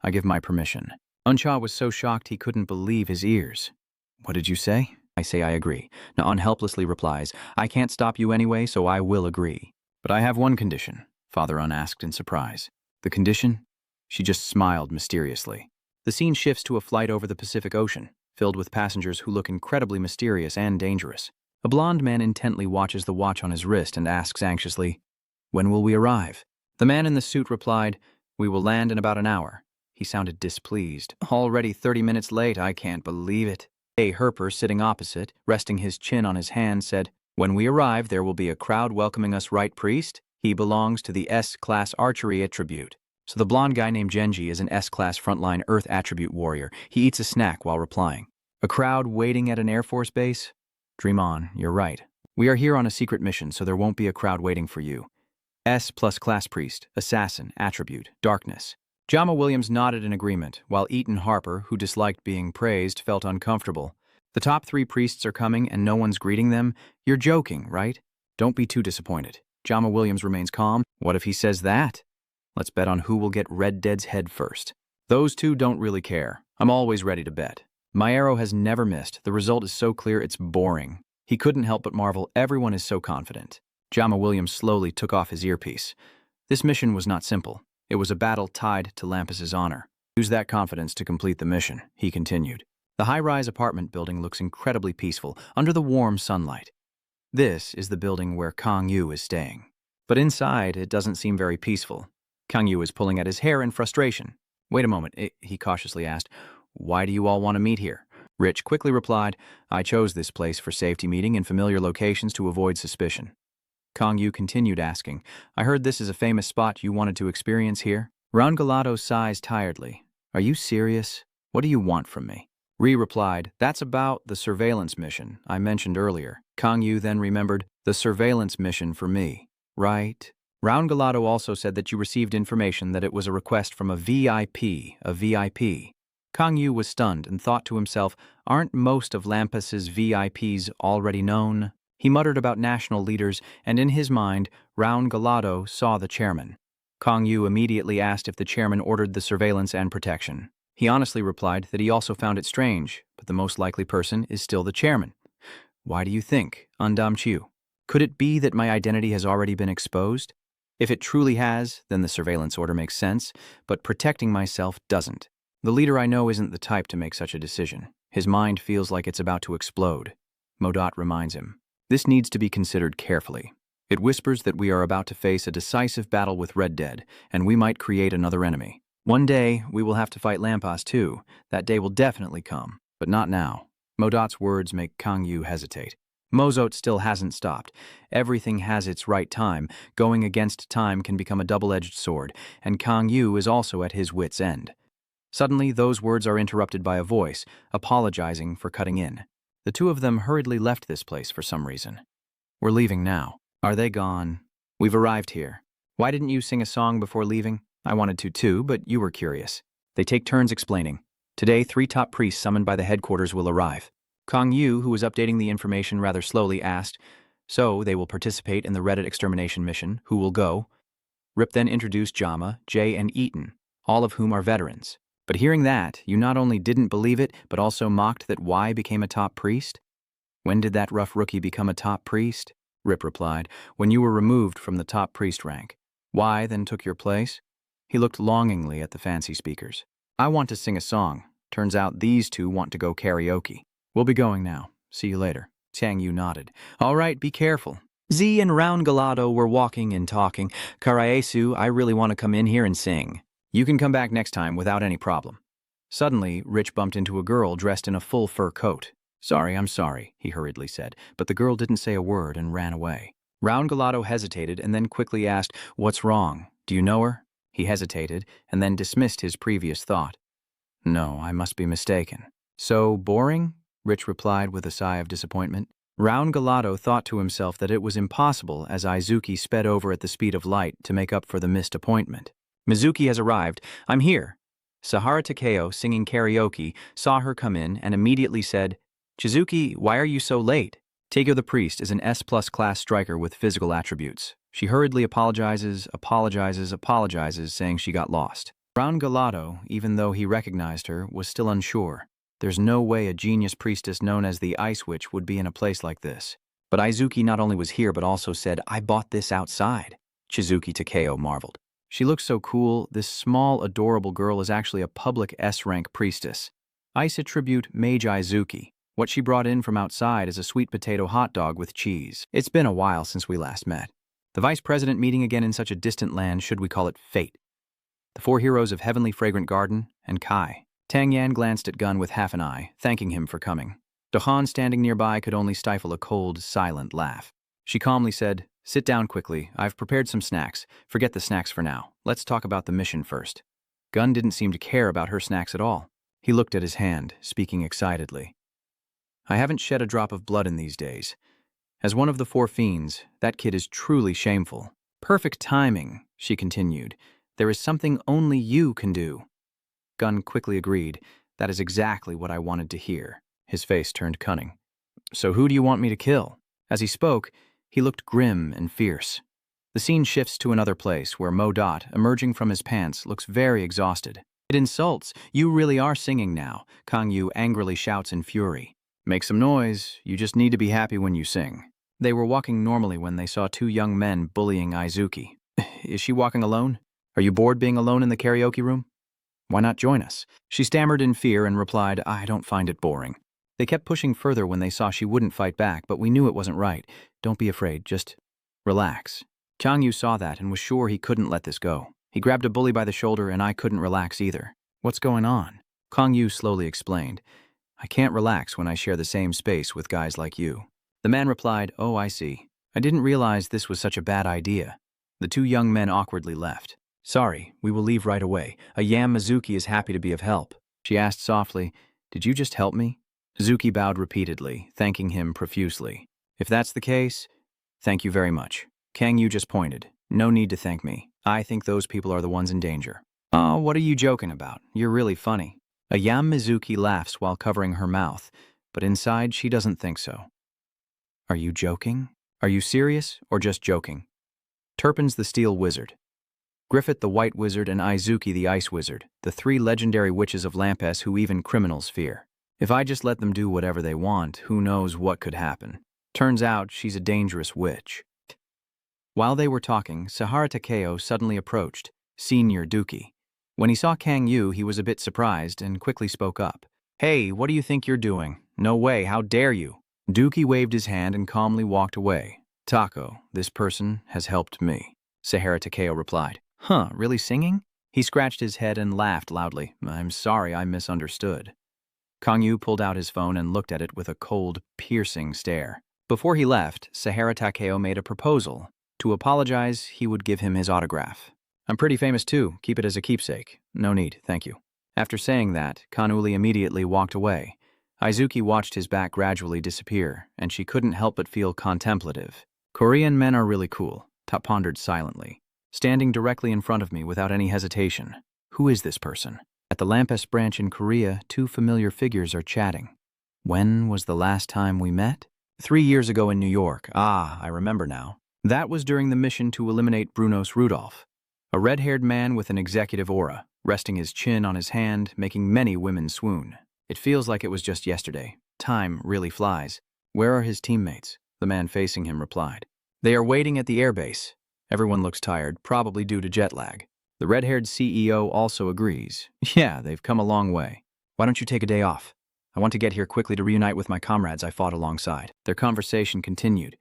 I give my permission. Uncha was so shocked he couldn't believe his ears. What did you say? I say I agree. Na-un helplessly replies, I can't stop you anyway, so I will agree. But I have one condition, Father Un asked in surprise. The condition? She just smiled mysteriously. The scene shifts to a flight over the Pacific Ocean, filled with passengers who look incredibly mysterious and dangerous. A blond man intently watches the watch on his wrist and asks anxiously, When will we arrive? The man in the suit replied, We will land in about an hour. He sounded displeased. Already 30 minutes late, I can't believe it. A Herper sitting opposite, resting his chin on his hand, said, When we arrive, there will be a crowd welcoming us, right, priest? He belongs to the S-Class Archery Attribute. So the blonde guy named Genji is an S-Class frontline Earth Attribute warrior. He eats a snack while replying. A crowd waiting at an Air Force base? Dream on, you're right. We are here on a secret mission, so there won't be a crowd waiting for you. S plus class priest, assassin, attribute, darkness. Jama Williams nodded in agreement, while Eaton Harper, who disliked being praised, felt uncomfortable. The top 3 priests are coming and no one's greeting them? You're joking, right? Don't be too disappointed. Jama Williams remains calm. What if he says that? Let's bet on who will get Red Dead's head first. Those two don't really care. I'm always ready to bet. My arrow has never missed. The result is so clear it's boring. He couldn't help but marvel. Everyone is so confident. Jama Williams slowly took off his earpiece. This mission was not simple. It was a battle tied to Lampas's honor. Use that confidence to complete the mission, he continued. The high-rise apartment building looks incredibly peaceful, under the warm sunlight. This is the building where Kang Yu is staying. But inside, it doesn't seem very peaceful. Kang Yu is pulling at his hair in frustration. Wait a moment, he cautiously asked. Why do you all want to meet here? Rich quickly replied, I chose this place for safety meeting in familiar locations to avoid suspicion. Kang Yu continued asking, I heard this is a famous spot you wanted to experience here? Roungalato sighs tiredly. Are you serious? What do you want from me? Ri replied, that's about the surveillance mission I mentioned earlier. Kang Yu then remembered, the surveillance mission for me. Right. Roungalato also said that you received information that it was a request from a VIP. Kang Yu was stunned and thought to himself, aren't most of Lampas's VIPs already known? He muttered about national leaders, and in his mind, Roungalato saw the chairman. Kang Yu immediately asked if the chairman ordered the surveillance and protection. He honestly replied that he also found it strange, but the most likely person is still the chairman. Why do you think, Undam Chiu? Could it be that my identity has already been exposed? If it truly has, then the surveillance order makes sense, but protecting myself doesn't. The leader I know isn't the type to make such a decision. His mind feels like it's about to explode. Modot reminds him. This needs to be considered carefully. It whispers that we are about to face a decisive battle with Red Dead, and we might create another enemy. One day, we will have to fight Lampas too. That day will definitely come, but not now. Modot's words make Kang Yu hesitate. Mozot still hasn't stopped. Everything has its right time. Going against time can become a double-edged sword, and Kang Yu is also at his wit's end. Suddenly, those words are interrupted by a voice, apologizing for cutting in. The two of them hurriedly left this place for some reason. We're leaving now. Are they gone? We've arrived here. Why didn't you sing a song before leaving? I wanted to too, but you were curious. They take turns explaining. Today, 3 top priests summoned by the headquarters will arrive. Kang Yu, who was updating the information rather slowly, asked, so they will participate in the Reddit extermination mission. Who will go? Rip then introduced Jama, Jay, and Eaton, all of whom are veterans. But hearing that, you not only didn't believe it, but also mocked that Y became a top priest? When did that rough rookie become a top priest? Rip replied, when you were removed from the top priest rank. Y then took your place? He looked longingly at the fancy speakers. I want to sing a song. Turns out these two want to go karaoke. We'll be going now. See you later. Chang Yu nodded. All right, be careful. Z and Roungalato were walking and talking. Karaesu, I really want to come in here and sing. You can come back next time without any problem. Suddenly, Rich bumped into a girl dressed in a full fur coat. I'm sorry, he hurriedly said, but the girl didn't say a word and ran away. Roungalato hesitated and then quickly asked, what's wrong? Do you know her? He hesitated and then dismissed his previous thought. No, I must be mistaken. So boring? Rich replied with a sigh of disappointment. Roungalato thought to himself that it was impossible as Izuki sped over at the speed of light to make up for the missed appointment. Mizuki has arrived. I'm here. Sahara Takeo, singing karaoke, saw her come in and immediately said, Chizuki, why are you so late? Takeo the priest is an S+ class striker with physical attributes. She hurriedly apologizes, saying she got lost. Roungalato, even though he recognized her, was still unsure. There's no way a genius priestess known as the Ice Witch would be in a place like this. But Izuki not only was here but also said, I bought this outside. Chizuki Takeo marveled. She looks so cool. This small, adorable girl is actually a public S-rank priestess. Ice attribute Mage Izuki. What she brought in from outside is a sweet potato hot dog with cheese. It's been a while since we last met. The vice president meeting again in such a distant land, should we call it fate? The 4 heroes of Heavenly Fragrant Garden and Kai. Tang Yan glanced at Gun with half an eye, thanking him for coming. Dohan, standing nearby, could only stifle a cold, silent laugh. She calmly said, sit down quickly. I've prepared some snacks. Forget the snacks for now. Let's talk about the mission first. Gun didn't seem to care about her snacks at all. He looked at his hand, speaking excitedly. I haven't shed a drop of blood in these days. As one of the 4 fiends, that kid is truly shameful. Perfect timing, she continued. There is something only you can do. Gun quickly agreed. That is exactly what I wanted to hear. His face turned cunning. So who do you want me to kill? As he spoke, he looked grim and fierce. The scene shifts to another place where Mo Dot, emerging from his pants, looks very exhausted. It insults. You really are singing now, Kang Yu angrily shouts in fury. Make some noise. You just need to be happy when you sing. They were walking normally when they saw two young men bullying Aizuki. Is she walking alone? Are you bored being alone in the karaoke room? Why not join us? She stammered in fear and replied, I don't find it boring. They kept pushing further when they saw she wouldn't fight back, but we knew it wasn't right. Don't be afraid, just relax. Kang Yu saw that and was sure he couldn't let this go. He grabbed a bully by the shoulder and I couldn't relax either. What's going on? Kang Yu slowly explained. I can't relax when I share the same space with guys like you. The man replied, Oh, I see. I didn't realize this was such a bad idea. The two young men awkwardly left. Sorry, we will leave right away. A Yam Mizuki is happy to be of help. She asked softly, Did you just help me? Zuki bowed repeatedly, thanking him profusely. If that's the case, thank you very much. Kang Yu just pointed. No need to thank me. I think those people are the ones in danger. Oh, what are you joking about? You're really funny. A Yam Mizuki laughs while covering her mouth, but inside she doesn't think so. Are you joking? Are you serious or just joking? Turpin's the Steel Wizard. Griffith the White Wizard and Aizuki the Ice Wizard, the three legendary witches of Lampes who even criminals fear. If I just let them do whatever they want, who knows what could happen. Turns out she's a dangerous witch. While they were talking, Sahara Takeo suddenly approached, Senior Dookie. When he saw Kang Yu, he was a bit surprised and quickly spoke up. Hey, what do you think you're doing? No way, how dare you? Dookie waved his hand and calmly walked away. Tako, this person has helped me, Sahara Takeo replied. Huh, really singing? He scratched his head and laughed loudly. I'm sorry, I misunderstood. Kang Yu pulled out his phone and looked at it with a cold, piercing stare. Before he left, Sahara Takeo made a proposal. To apologize, he would give him his autograph. I'm pretty famous too, keep it as a keepsake. No need, thank you. After saying that, Kanuli immediately walked away. Aizuki watched his back gradually disappear, and she couldn't help but feel contemplative. Korean men are really cool, Ta pondered silently. Standing directly in front of me without any hesitation. Who is this person? At the Lampes branch in Korea, two familiar figures are chatting. When was the last time we met? 3 years ago in New York. Ah, I remember now. That was during the mission to eliminate Brunos Rudolph. A red-haired man with an executive aura, resting his chin on his hand, making many women swoon. It feels like it was just yesterday. Time really flies. Where are his teammates? The man facing him replied. They are waiting at the airbase. Everyone looks tired, probably due to jet lag. The red-haired CEO also agrees. Yeah, they've come a long way. Why don't you take a day off? I want to get here quickly to reunite with my comrades I fought alongside. Their conversation continued.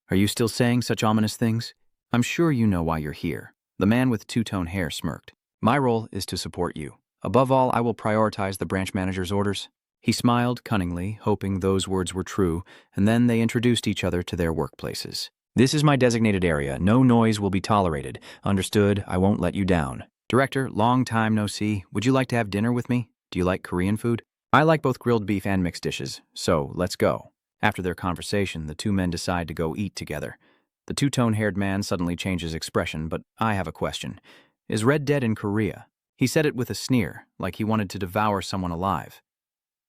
Are you still saying such ominous things? I'm sure you know why you're here. The man with two-tone hair smirked. My role is to support you. Above all, I will prioritize the branch manager's orders. He smiled cunningly, hoping those words were true, and then they introduced each other to their workplaces. This is my designated area. No noise will be tolerated. Understood, I won't let you down. Director, long time no see. Would you like to have dinner with me? Do you like Korean food? I like both grilled beef and mixed dishes, so let's go. After their conversation, the two men decide to go eat together. The two-tone-haired man suddenly changes expression, but I have a question. Is Red dead in Korea? He said it with a sneer, like he wanted to devour someone alive.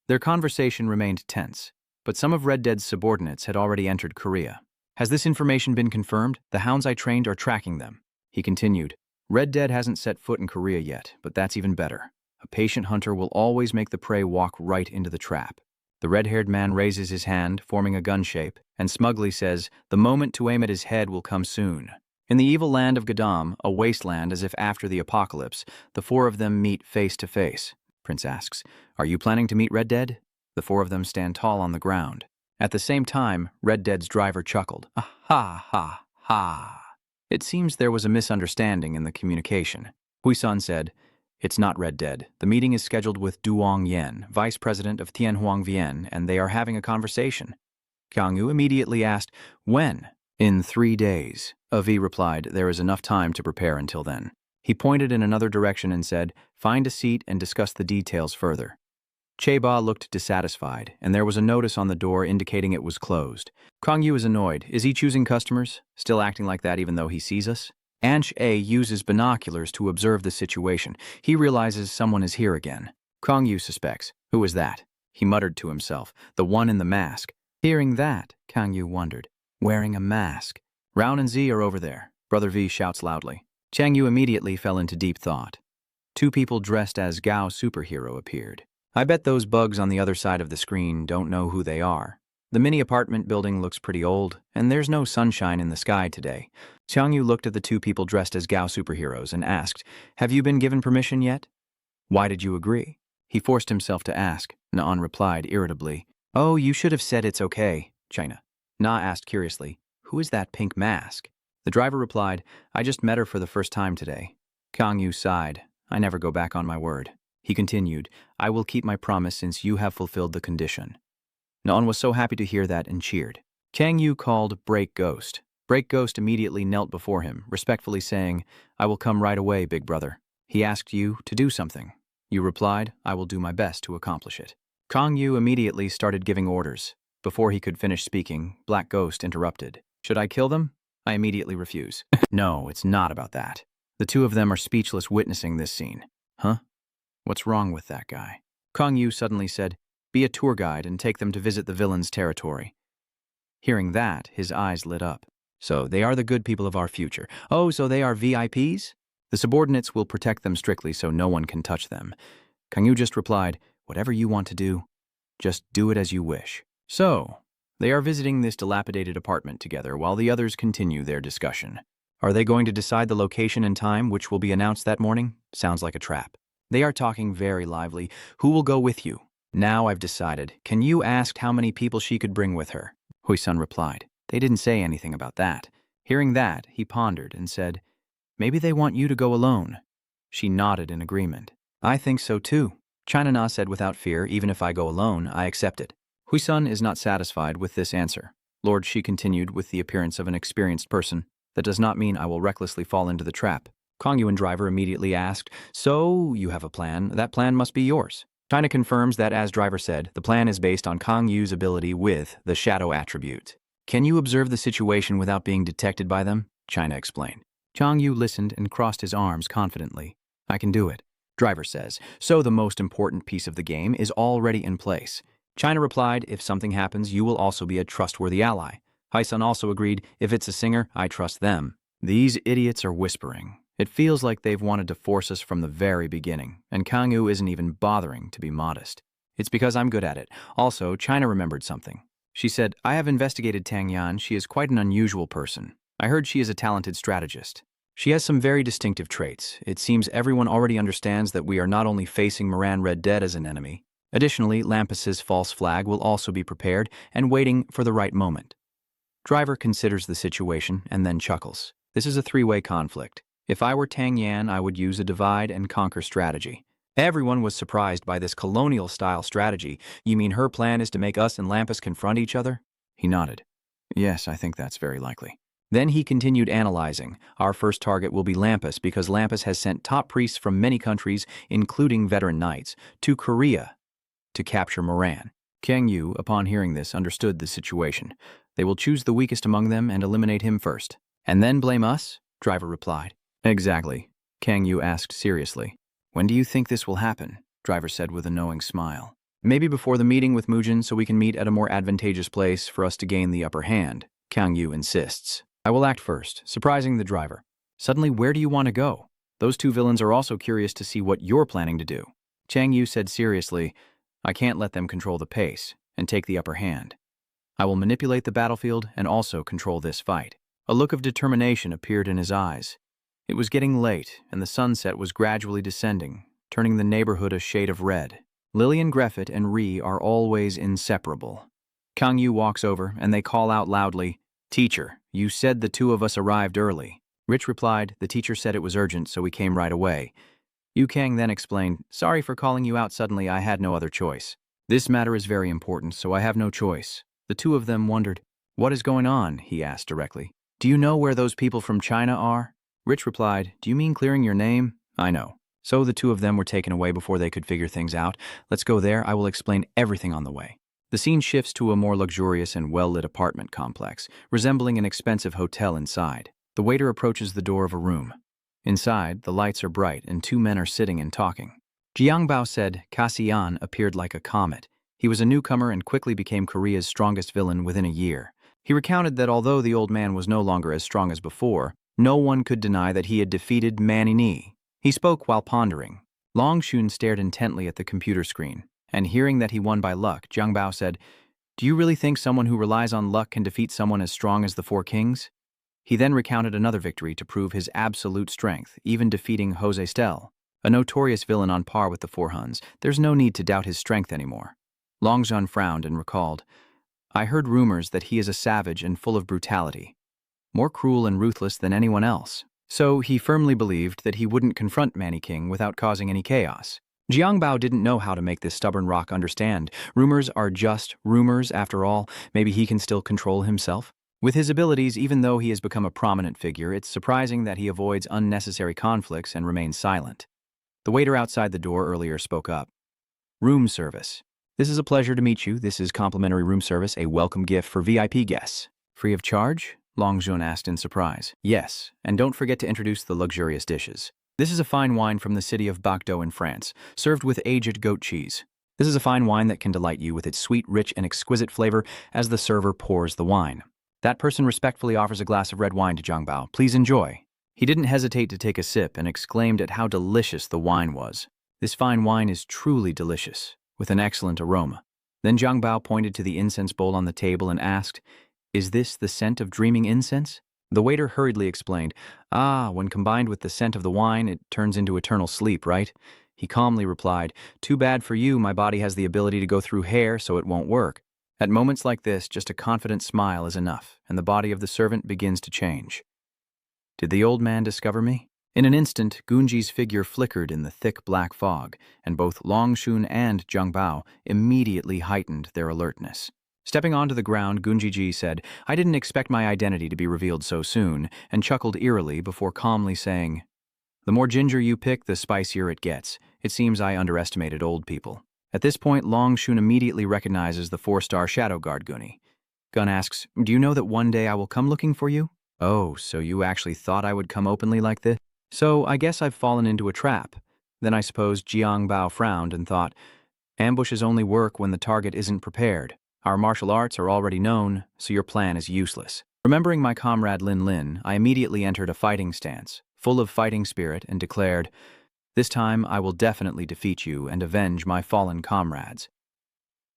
Their conversation remained tense, but some of Red Dead's subordinates had already entered Korea. Has this information been confirmed? The hounds I trained are tracking them. He continued. Red Dead hasn't set foot in Korea yet, but that's even better. A patient hunter will always make the prey walk right into the trap. The red-haired man raises his hand, forming a gun shape, and smugly says, the moment to aim at his head will come soon. In the evil land of Gadam, a wasteland as if after the apocalypse, the four of them meet face to face. Prince asks, Are you planning to meet Red Dead? The four of them stand tall on the ground. At the same time, Red Dead's driver chuckled. Ah, ha, ha, ha. It seems there was a misunderstanding in the communication. Huisan said, It's not Red Dead. The meeting is scheduled with Duong Yen, vice president of Tianhuang Vien, and they are having a conversation. Kang Yu immediately asked, When? In 3 days. Avi replied, There is enough time to prepare until then. He pointed in another direction and said, Find a seat and discuss the details further. Cheba looked dissatisfied, and there was a notice on the door indicating it was closed. Kang Yu is annoyed. Is he choosing customers? Still acting like that even though he sees us? Anch A uses binoculars to observe the situation. He realizes someone is here again. Kong Yu suspects. Who is that? He muttered to himself. The one in the mask. Hearing that, Kang Yu wondered. Wearing a mask. Round and Z are over there, Brother V shouts loudly. Chang Yu immediately fell into deep thought. Two people dressed as Gao superhero appeared. I bet those bugs on the other side of the screen don't know who they are. The mini apartment building looks pretty old, and there's no sunshine in the sky today. Chang Yu looked at the two people dressed as Gao superheroes and asked, "Have you been given permission yet?" "Why did you agree?" He forced himself to ask. Na'an replied irritably, "Oh, you should have said it's okay." China. Na asked curiously, "Who is that pink mask?" The driver replied, "I just met her for the first time today." Kang Yu sighed. "I never go back on my word." He continued, "I will keep my promise since you have fulfilled the condition." Na'an was so happy to hear that and cheered. Kang Yu called Break Ghost. Break Ghost immediately knelt before him, respectfully saying, "I will come right away, big brother. He asked you to do something." You replied, "I will do my best to accomplish it." Kang Yu immediately started giving orders. Before he could finish speaking, Black Ghost interrupted. "Should I kill them?" I immediately refuse. "No, it's not about that." The two of them are speechless witnessing this scene. "Huh? What's wrong with that guy?" Kang Yu suddenly said, "Be a tour guide and take them to visit the villain's territory." Hearing that, his eyes lit up. "So they are the good people of our future. Oh, so they are VIPs? The subordinates will protect them strictly so no one can touch them." Kang Yu just replied, "Whatever you want to do, just do it as you wish." So, they are visiting this dilapidated apartment together while the others continue their discussion. Are they going to decide the location and time, which will be announced that morning? Sounds like a trap. They are talking very lively. "Who will go with you?" "Now I've decided. Can you ask how many people she could bring with her?" Hui-sun replied. They didn't say anything about that. Hearing that, he pondered and said, "Maybe they want you to go alone." She nodded in agreement. "I think so too." China Na said without fear, "Even if I go alone, I accept it." Hui-sun is not satisfied with this answer. "Lord," she continued with the appearance of an experienced person, "that does not mean I will recklessly fall into the trap." Kang Yu and driver immediately asked, "So, you have a plan. That plan must be yours." China confirms that, as driver said, the plan is based on Kang Yu's ability with the shadow attribute. "Can you observe the situation without being detected by them?" China explained. Kang Yu listened and crossed his arms confidently. "I can do it." Driver says, "So the most important piece of the game is already in place." China replied, "If something happens, you will also be a trustworthy ally." Hai-sun also agreed, "If it's a singer, I trust them." These idiots are whispering. It feels like they've wanted to force us from the very beginning, and Kang Yu isn't even bothering to be modest. "It's because I'm good at it." Also, China remembered something. She said, "I have investigated Tang Yan. She is quite an unusual person. I heard she is a talented strategist. She has some very distinctive traits. It seems everyone already understands that we are not only facing Moran Red Dead as an enemy. Additionally, Lampas's false flag will also be prepared and waiting for the right moment." Driver considers the situation and then chuckles. "This is a three-way conflict. If I were Tang Yan, I would use a divide-and-conquer strategy." Everyone was surprised by this colonial-style strategy. "You mean her plan is to make us and Lampas confront each other?" He nodded. "Yes, I think that's very likely." Then he continued analyzing. "Our first target will be Lampas because Lampas has sent top priests from many countries, including veteran knights, to Korea to capture Moran." Kang Yu, upon hearing this, understood the situation. "They will choose the weakest among them and eliminate him first. And then blame us?" Driver replied. "Exactly." Kang Yu asked seriously. "When do you think this will happen?" Driver said with a knowing smile. "Maybe before the meeting with Mujin so we can meet at a more advantageous place for us to gain the upper hand," Kang Yu insists. "I will act first," surprising the driver. "Suddenly, where do you want to go? Those two villains are also curious to see what you're planning to do." Chang Yu said seriously, "I can't let them control the pace and take the upper hand. I will manipulate the battlefield and also control this fight." A look of determination appeared in his eyes. It was getting late, and the sunset was gradually descending, turning the neighborhood a shade of red. Lillian Greffet and Ree are always inseparable. Kang Yu walks over, and they call out loudly, "Teacher, you said the two of us arrived early." Rich replied, "The teacher said it was urgent, so we came right away." Yu Kang then explained, "Sorry for calling you out suddenly, I had no other choice. This matter is very important, so I have no choice." The two of them wondered, "What is going on?" he asked directly. "Do you know where those people from China are?" Rich replied, "Do you mean clearing your name?" "I know." So the two of them were taken away before they could figure things out. "Let's go there, I will explain everything on the way." The scene shifts to a more luxurious and well-lit apartment complex, resembling an expensive hotel inside. The waiter approaches the door of a room. Inside, the lights are bright and two men are sitting and talking. Jiangbao said Kasian appeared like a comet. He was a newcomer and quickly became Korea's strongest villain within a year. He recounted that although the old man was no longer as strong as before, no one could deny that he had defeated Manini. He spoke while pondering. Long Shun stared intently at the computer screen, and hearing that he won by luck, Jiangbao said, "Do you really think someone who relies on luck can defeat someone as strong as the Four Kings?" He then recounted another victory to prove his absolute strength, even defeating Jose Stel, a notorious villain on par with the Four Huns. There's no need to doubt his strength anymore. Longzhen frowned and recalled, "I heard rumors that he is a savage and full of brutality, more cruel and ruthless than anyone else." So he firmly believed that he wouldn't confront Manny King without causing any chaos. Jiangbao didn't know how to make this stubborn rock understand. Rumors are just rumors after all. Maybe he can still control himself. With his abilities, even though he has become a prominent figure, it's surprising that he avoids unnecessary conflicts and remains silent. The waiter outside the door earlier spoke up. "Room service. This is a pleasure to meet you. This is complimentary room service, a welcome gift for VIP guests." "Free of charge?" Longzhen asked in surprise. "Yes, and don't forget to introduce the luxurious dishes. This is a fine wine from the city of Bordeaux in France, served with aged goat cheese. This is a fine wine that can delight you with its sweet, rich, and exquisite flavor as the server pours the wine." That person respectfully offers a glass of red wine to Jiangbao. "Please enjoy." He didn't hesitate to take a sip and exclaimed at how delicious the wine was. "This fine wine is truly delicious, with an excellent aroma." Then Jiangbao pointed to the incense bowl on the table and asked, "Is this the scent of dreaming incense?" The waiter hurriedly explained, When combined with the scent of the wine, it turns into eternal sleep, right?" He calmly replied, "Too bad for you, my body has the ability to go through hair, so it won't work." At moments like this, just a confident smile is enough, and the body of the servant begins to change. Did the old man discover me? In an instant, Gunji's figure flickered in the thick black fog, and both Longshun and Jiangbao immediately heightened their alertness. Stepping onto the ground, Gunji said, "I didn't expect my identity to be revealed so soon," and chuckled eerily before calmly saying, "The more ginger you pick, the spicier it gets. It seems I underestimated old people." At this point, Long Shun immediately recognizes the 4-star Shadow Guard Goonie. Gun asks, "Do you know that one day I will come looking for you?" "Oh, so you actually thought I would come openly like this? So I guess I've fallen into a trap." Then I suppose Jiangbao frowned and thought, "Ambushes only work when the target isn't prepared. Our martial arts are already known, so your plan is useless." Remembering my comrade Lin Lin, I immediately entered a fighting stance, full of fighting spirit, and declared, "This time I will definitely defeat you and avenge my fallen comrades."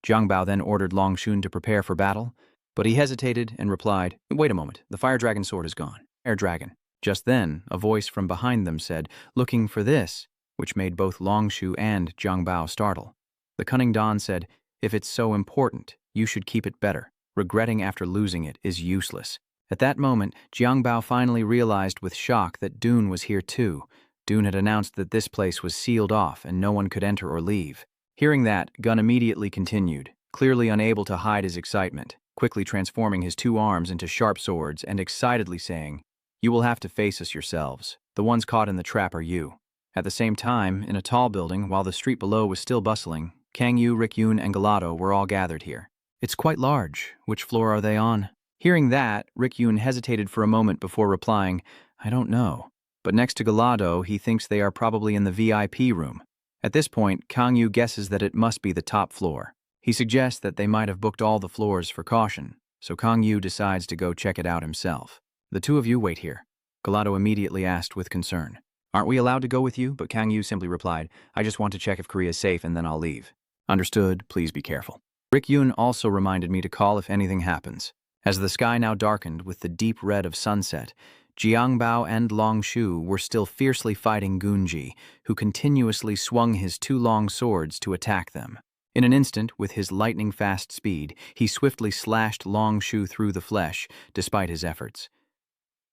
Jiangbao then ordered Long Shun to prepare for battle, but he hesitated and replied, "Wait a moment, the fire dragon sword is gone." "Air dragon." Just then, a voice from behind them said, "Looking for this," which made both Long Shu and Jiangbao startle. The cunning Don said, "If it's so important, you should keep it better. Regretting after losing it is useless." At that moment, Jiangbao finally realized with shock that Dune was here too. Dune had announced that this place was sealed off and no one could enter or leave. Hearing that, Gun immediately continued, clearly unable to hide his excitement, quickly transforming his two arms into sharp swords and excitedly saying, "You will have to face us yourselves. The ones caught in the trap are you." At the same time, in a tall building, while the street below was still bustling, Kang Yu, Rick Yun, and Galato were all gathered here. "It's quite large. Which floor are they on?" Hearing that, Rick Yun hesitated for a moment before replying, "I don't know. But next to Galado, he thinks they are probably in the VIP room." At this point, Kang Yu guesses that it must be the top floor. He suggests that they might have booked all the floors for caution, so Kang Yu decides to go check it out himself. "The two of you wait here," Galado immediately asked with concern. "Aren't we allowed to go with you?" But Kang Yu simply replied, "I just want to check if Korea's safe and then I'll leave." "Understood, please be careful." Rick Yun also reminded me to call if anything happens. As the sky now darkened with the deep red of sunset, Jiangbao and Long Shu were still fiercely fighting Gunji, who continuously swung his two long swords to attack them. In an instant, with his lightning-fast speed, he swiftly slashed Long Shu through the flesh, despite his efforts.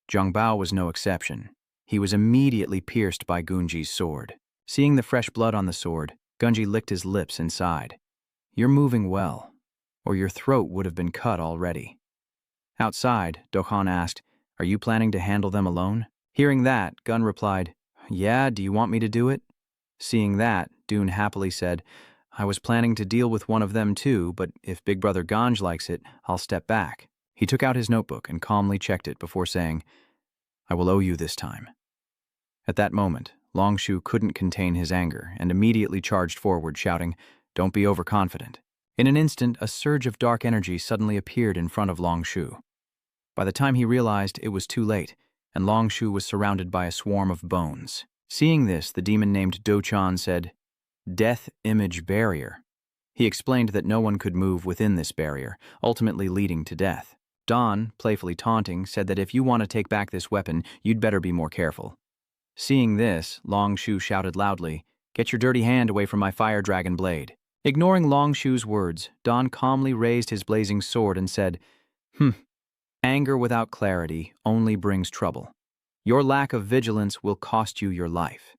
Jiangbao was no exception. He was immediately pierced by Gunji's sword. Seeing the fresh blood on the sword, Gunji licked his lips and sighed. "You're moving well, or your throat would have been cut already." Outside, Dokhan asked, "Are you planning to handle them alone?" Hearing that, Gun replied, "Yeah, do you want me to do it?" Seeing that, Dune happily said, "I was planning to deal with one of them too, but if Big Brother Ganj likes it, I'll step back." He took out his notebook and calmly checked it before saying, I will owe you this time. At that moment, Longshu couldn't contain his anger and immediately charged forward, shouting, "Don't be overconfident." In an instant, a surge of dark energy suddenly appeared in front of Longshu. By the time he realized, it was too late, and Longshu was surrounded by a swarm of bones. Seeing this, the demon named Do-chan said, "Death Image Barrier." He explained that no one could move within this barrier, ultimately leading to death. Don, playfully taunting, said that if you want to take back this weapon, you'd better be more careful. Seeing this, Longshu shouted loudly, "Get your dirty hand away from my fire dragon blade." Ignoring Longshu's words, Don calmly raised his blazing sword and said, Anger without clarity only brings trouble. Your lack of vigilance will cost you your life."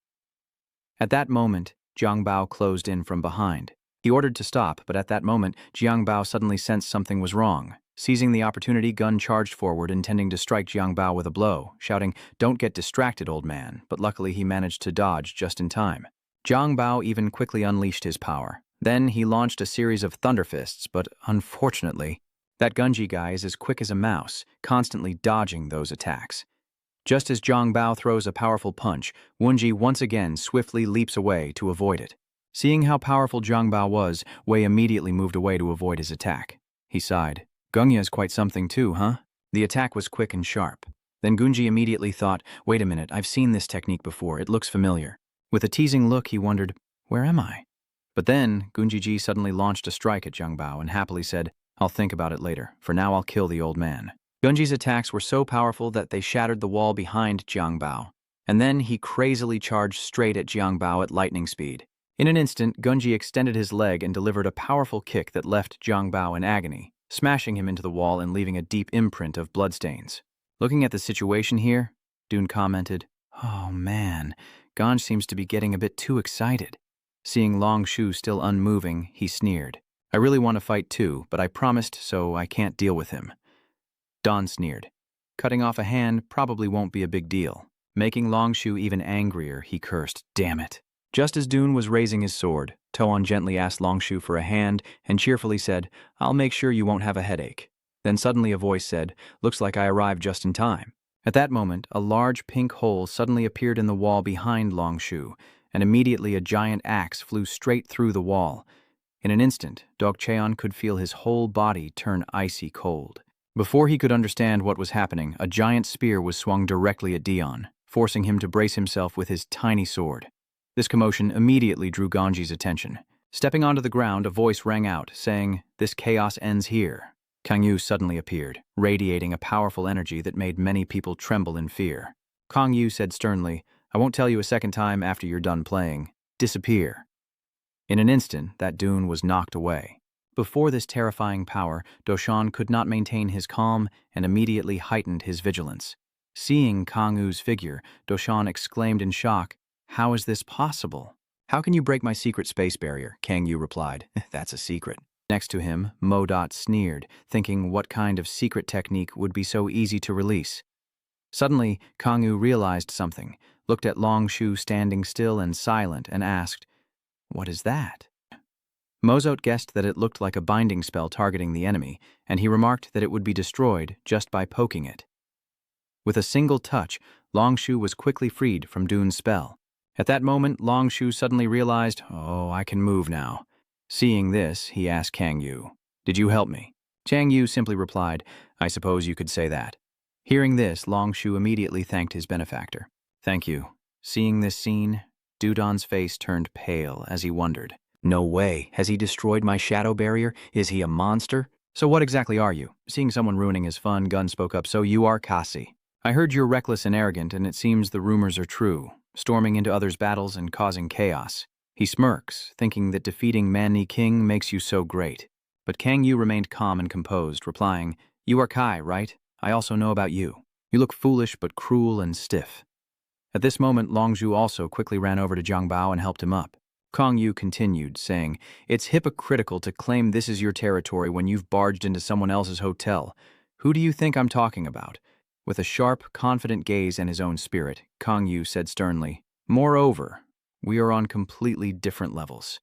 At that moment, Jiang Bao closed in from behind. He ordered to stop, but at that moment, Jiang Bao suddenly sensed something was wrong. Seizing the opportunity, Gun charged forward, intending to strike Jiang Bao with a blow, shouting, "Don't get distracted, old man," but luckily he managed to dodge just in time. Jiang Bao even quickly unleashed his power. Then he launched a series of thunder fists, but unfortunately, that Gunji guy is as quick as a mouse, constantly dodging those attacks. Just as Jiang Bao throws a powerful punch, Wunji once again swiftly leaps away to avoid it. Seeing how powerful Jiang Bao was, Wei immediately moved away to avoid his attack. He sighed. "Gungya is quite something too, huh?" The attack was quick and sharp. Then Gunji immediately thought, "Wait a minute, I've seen this technique before, it looks familiar." With a teasing look, he wondered, "Where am I?" But then, Gunji-ji suddenly launched a strike at Jiang Bao and happily said, "I'll think about it later. For now, I'll kill the old man." Gunji's attacks were so powerful that they shattered the wall behind Jiang Bao, and then he crazily charged straight at Jiang Bao at lightning speed. In an instant, Gunji extended his leg and delivered a powerful kick that left Jiang Bao in agony, smashing him into the wall and leaving a deep imprint of bloodstains. Looking at the situation here, Dune commented, "Oh man, Ganj seems to be getting a bit too excited." Seeing Longshu still unmoving, he sneered, "I really want to fight too, but I promised, so I can't deal with him." Don sneered. Cutting off a hand probably won't be a big deal. Making Longshu even angrier, he cursed, "Damn it." Just as Dune was raising his sword, Toon gently asked Longshu for a hand and cheerfully said, "I'll make sure you won't have a headache." Then suddenly a voice said, "Looks like I arrived just in time." At that moment, a large pink hole suddenly appeared in the wall behind Longshu, and immediately a giant axe flew straight through the wall. In an instant, Dog Cheon could feel his whole body turn icy cold. Before he could understand what was happening, a giant spear was swung directly at Dion, forcing him to brace himself with his tiny sword. This commotion immediately drew Ganji's attention. Stepping onto the ground, a voice rang out, saying, "This chaos ends here." Kang Yu suddenly appeared, radiating a powerful energy that made many people tremble in fear. Kang Yu said sternly, "I won't tell you a second time after you're done playing. Disappear." In an instant, that Dune was knocked away. Before this terrifying power, Doshan could not maintain his calm and immediately heightened his vigilance. Seeing Kang Yu's figure, Doshan exclaimed in shock, "How is this possible?" "How can you break my secret space barrier?" Kang Yu replied. "That's a secret." Next to him, Modot sneered, thinking what kind of secret technique would be so easy to release. Suddenly, Kang Yu realized something, looked at Longshu standing still and silent, and asked, "What is that?" Mozot guessed that it looked like a binding spell targeting the enemy, and he remarked that it would be destroyed just by poking it. With a single touch, Longshu was quickly freed from Dune's spell. At that moment, Longshu suddenly realized, "Oh, I can move now." Seeing this, he asked Kang Yu, "Did you help me?" Chang Yu simply replied, "I suppose you could say that." Hearing this, Longshu immediately thanked his benefactor. "Thank you." Seeing this scene, Dudon's face turned pale as he wondered, "No way. Has he destroyed my shadow barrier? Is he a monster? So what exactly are you?" Seeing someone ruining his fun, Gun spoke up, "So you are Kasi. I heard you're reckless and arrogant, and it seems the rumors are true, storming into others' battles and causing chaos." He smirks, thinking that defeating Manny King makes you so great. But Kang Yu remained calm and composed, replying, "You are Kai, right? I also know about you. You look foolish but cruel and stiff." At this moment, Longshu also quickly ran over to Jiang Bao and helped him up. Kang Yu continued, saying, "It's hypocritical to claim this is your territory when you've barged into someone else's hotel. Who do you think I'm talking about?" With a sharp, confident gaze and his own spirit, Kang Yu said sternly, "Moreover, we are on completely different levels.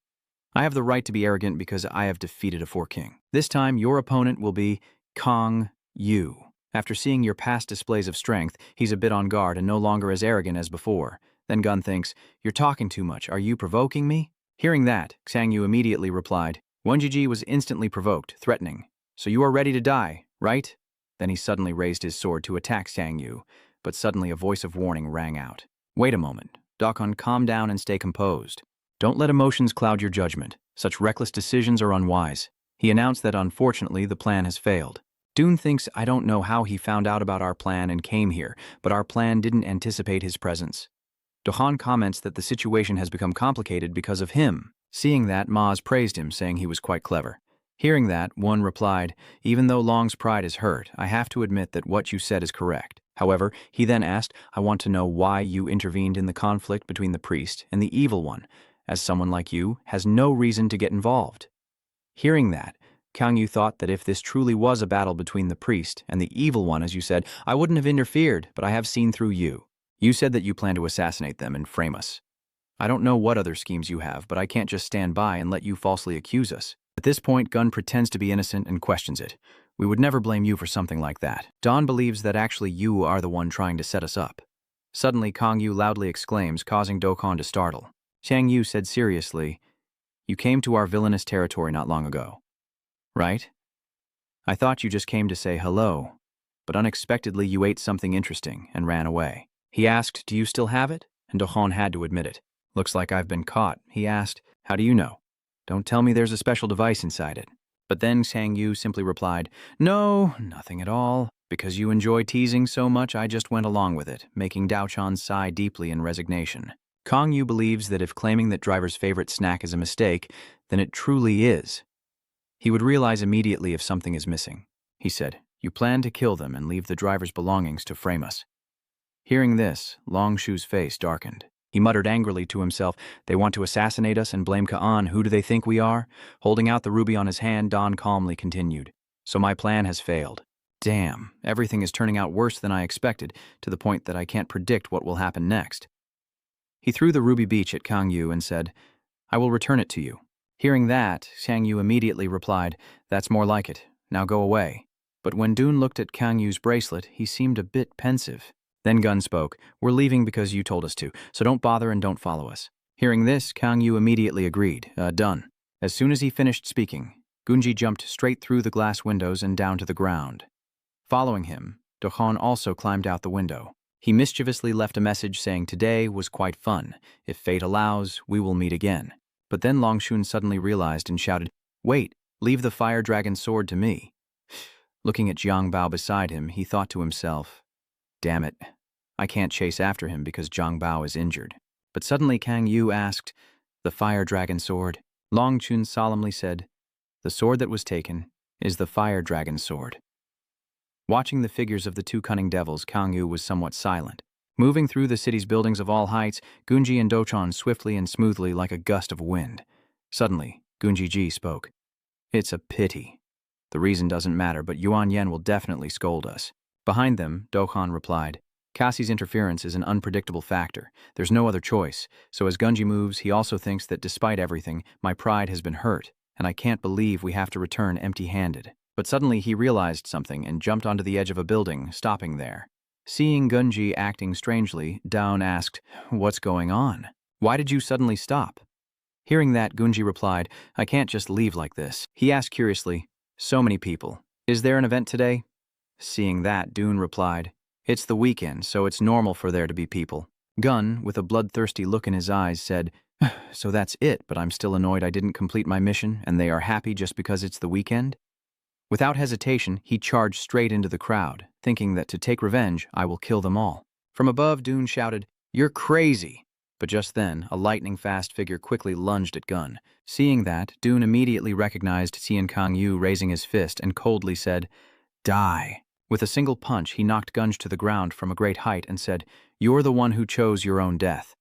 I have the right to be arrogant because I have defeated a four-king. This time, your opponent will be Kang Yu." After seeing your past displays of strength, he's a bit on guard and no longer as arrogant as before. Then Gun thinks, "You're talking too much. Are you provoking me?" Hearing that, Xiangyu immediately replied. Wenjiji was instantly provoked, threatening. "So you are ready to die, right?" Then he suddenly raised his sword to attack Xiangyu, but suddenly a voice of warning rang out. "Wait a moment. Dokkan, calm down and stay composed. Don't let emotions cloud your judgment. Such reckless decisions are unwise." He announced that unfortunately the plan has failed. Dune thinks, "I don't know how he found out about our plan and came here, but our plan didn't anticipate his presence." Dokkan comments that the situation has become complicated because of him. Seeing that, Maz praised him, saying he was quite clever. Hearing that, one replied, "Even though Long's pride is hurt, I have to admit that what you said is correct." However, he then asked, "I want to know why you intervened in the conflict between the priest and the evil one, as someone like you has no reason to get involved." Hearing that, Kangyu thought that if this truly was a battle between the priest and the evil one, as you said, I wouldn't have interfered, but I have seen through you. You said that you plan to assassinate them and frame us. I don't know what other schemes you have, but I can't just stand by and let you falsely accuse us. At this point, Gun pretends to be innocent and questions it. We would never blame you for something like that. Don believes that actually you are the one trying to set us up. Suddenly, Kangyu loudly exclaims, causing Dokkan to startle. Xiangyu said seriously, "You came to our villainous territory not long ago, right? I thought you just came to say hello, but unexpectedly you ate something interesting and ran away." He asked, "Do you still have it?" And Dokkan had to admit it. "Looks like I've been caught." He asked, "How do you know?" "Don't tell me there's a special device inside it." But then Xiangyu simply replied, "No, nothing at all. Because you enjoy teasing so much, I just went along with it," making Daochan sigh deeply in resignation. Kangyu believes that if claiming that Driver's favorite snack is a mistake, then it truly is. He would realize immediately if something is missing. He said, "You plan to kill them and leave the driver's belongings to frame us." Hearing this, Longshu's face darkened. He muttered angrily to himself, "They want to assassinate us and blame Ka'an. Who do they think we are?" Holding out the ruby on his hand, Don calmly continued, "So my plan has failed. Damn, everything is turning out worse than I expected, to the point that I can't predict what will happen next." He threw the ruby beach at Kangyu and said, "I will return it to you." Hearing that, Xiangyu immediately replied, "That's more like it. Now go away." But when Dune looked at Kangyu's bracelet, he seemed a bit pensive. Then Gun spoke, "We're leaving because you told us to, so don't bother and don't follow us." Hearing this, Kangyu immediately agreed, "Done." As soon as he finished speaking, Gunji jumped straight through the glass windows and down to the ground. Following him, Dokkan also climbed out the window. He mischievously left a message saying today was quite fun. If fate allows, we will meet again. But then Longshun suddenly realized and shouted, "Wait, leave the fire dragon sword to me." Looking at Jiang Bao beside him, he thought to himself, "Damn it, I can't chase after him because Jiang Bao is injured." But suddenly Kang Yu asked, "The fire dragon sword?" Long Chun solemnly said, "The sword that was taken is the fire dragon sword." Watching the figures of the two cunning devils, Kang Yu was somewhat silent. Moving through the city's buildings of all heights, Gunji and Dochan swiftly and smoothly like a gust of wind. Suddenly, Gunji Ji spoke. "It's a pity. The reason doesn't matter, but Yuan Yen will definitely scold us." Behind them, Dokhan replied, "Cassie's interference is an unpredictable factor. There's no other choice. So as Gunji moves, he also thinks that despite everything, my pride has been hurt, and I can't believe we have to return empty-handed." But suddenly he realized something and jumped onto the edge of a building, stopping there. Seeing Gunji acting strangely, Daon asked, "What's going on? Why did you suddenly stop?" Hearing that, Gunji replied, "I can't just leave like this." He asked curiously, "So many people. Is there an event today?" Seeing that, Dune replied, "It's the weekend, so it's normal for there to be people." Gun, with a bloodthirsty look in his eyes, said, "So that's it, but I'm still annoyed I didn't complete my mission, and they are happy just because it's the weekend?" Without hesitation, he charged straight into the crowd, thinking that to take revenge, I will kill them all. From above, Dune shouted, "You're crazy!" But just then, a lightning-fast figure quickly lunged at Gun. Seeing that, Dune immediately recognized Xian Kang Yu raising his fist and coldly said, "Die." With a single punch, he knocked Gunj to the ground from a great height and said, "You're the one who chose your own death."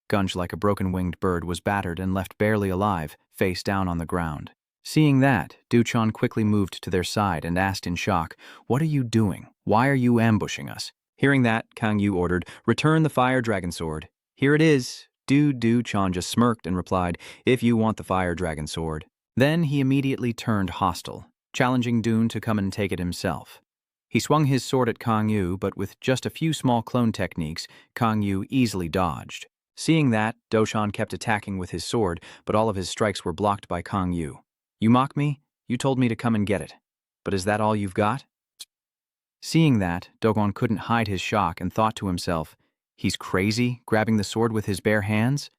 Gunj, like a broken-winged bird, was battered and left barely alive, face down on the ground. Seeing that, Duchan quickly moved to their side and asked in shock, "What are you doing? Why are you ambushing us?" Hearing that, Kang Yu ordered, "Return the fire dragon sword." "Here it is." Duchan just smirked and replied, "If you want the fire dragon sword." Then he immediately turned hostile, challenging Dune to come and take it himself. He swung his sword at Kang Yu, but with just a few small clone techniques, Kang Yu easily dodged. Seeing that, Doshan kept attacking with his sword, but all of his strikes were blocked by Kang Yu. "You mock me? You told me to come and get it. But is that all you've got?" Seeing that, Dogon couldn't hide his shock and thought to himself, "He's crazy, grabbing the sword with his bare hands?"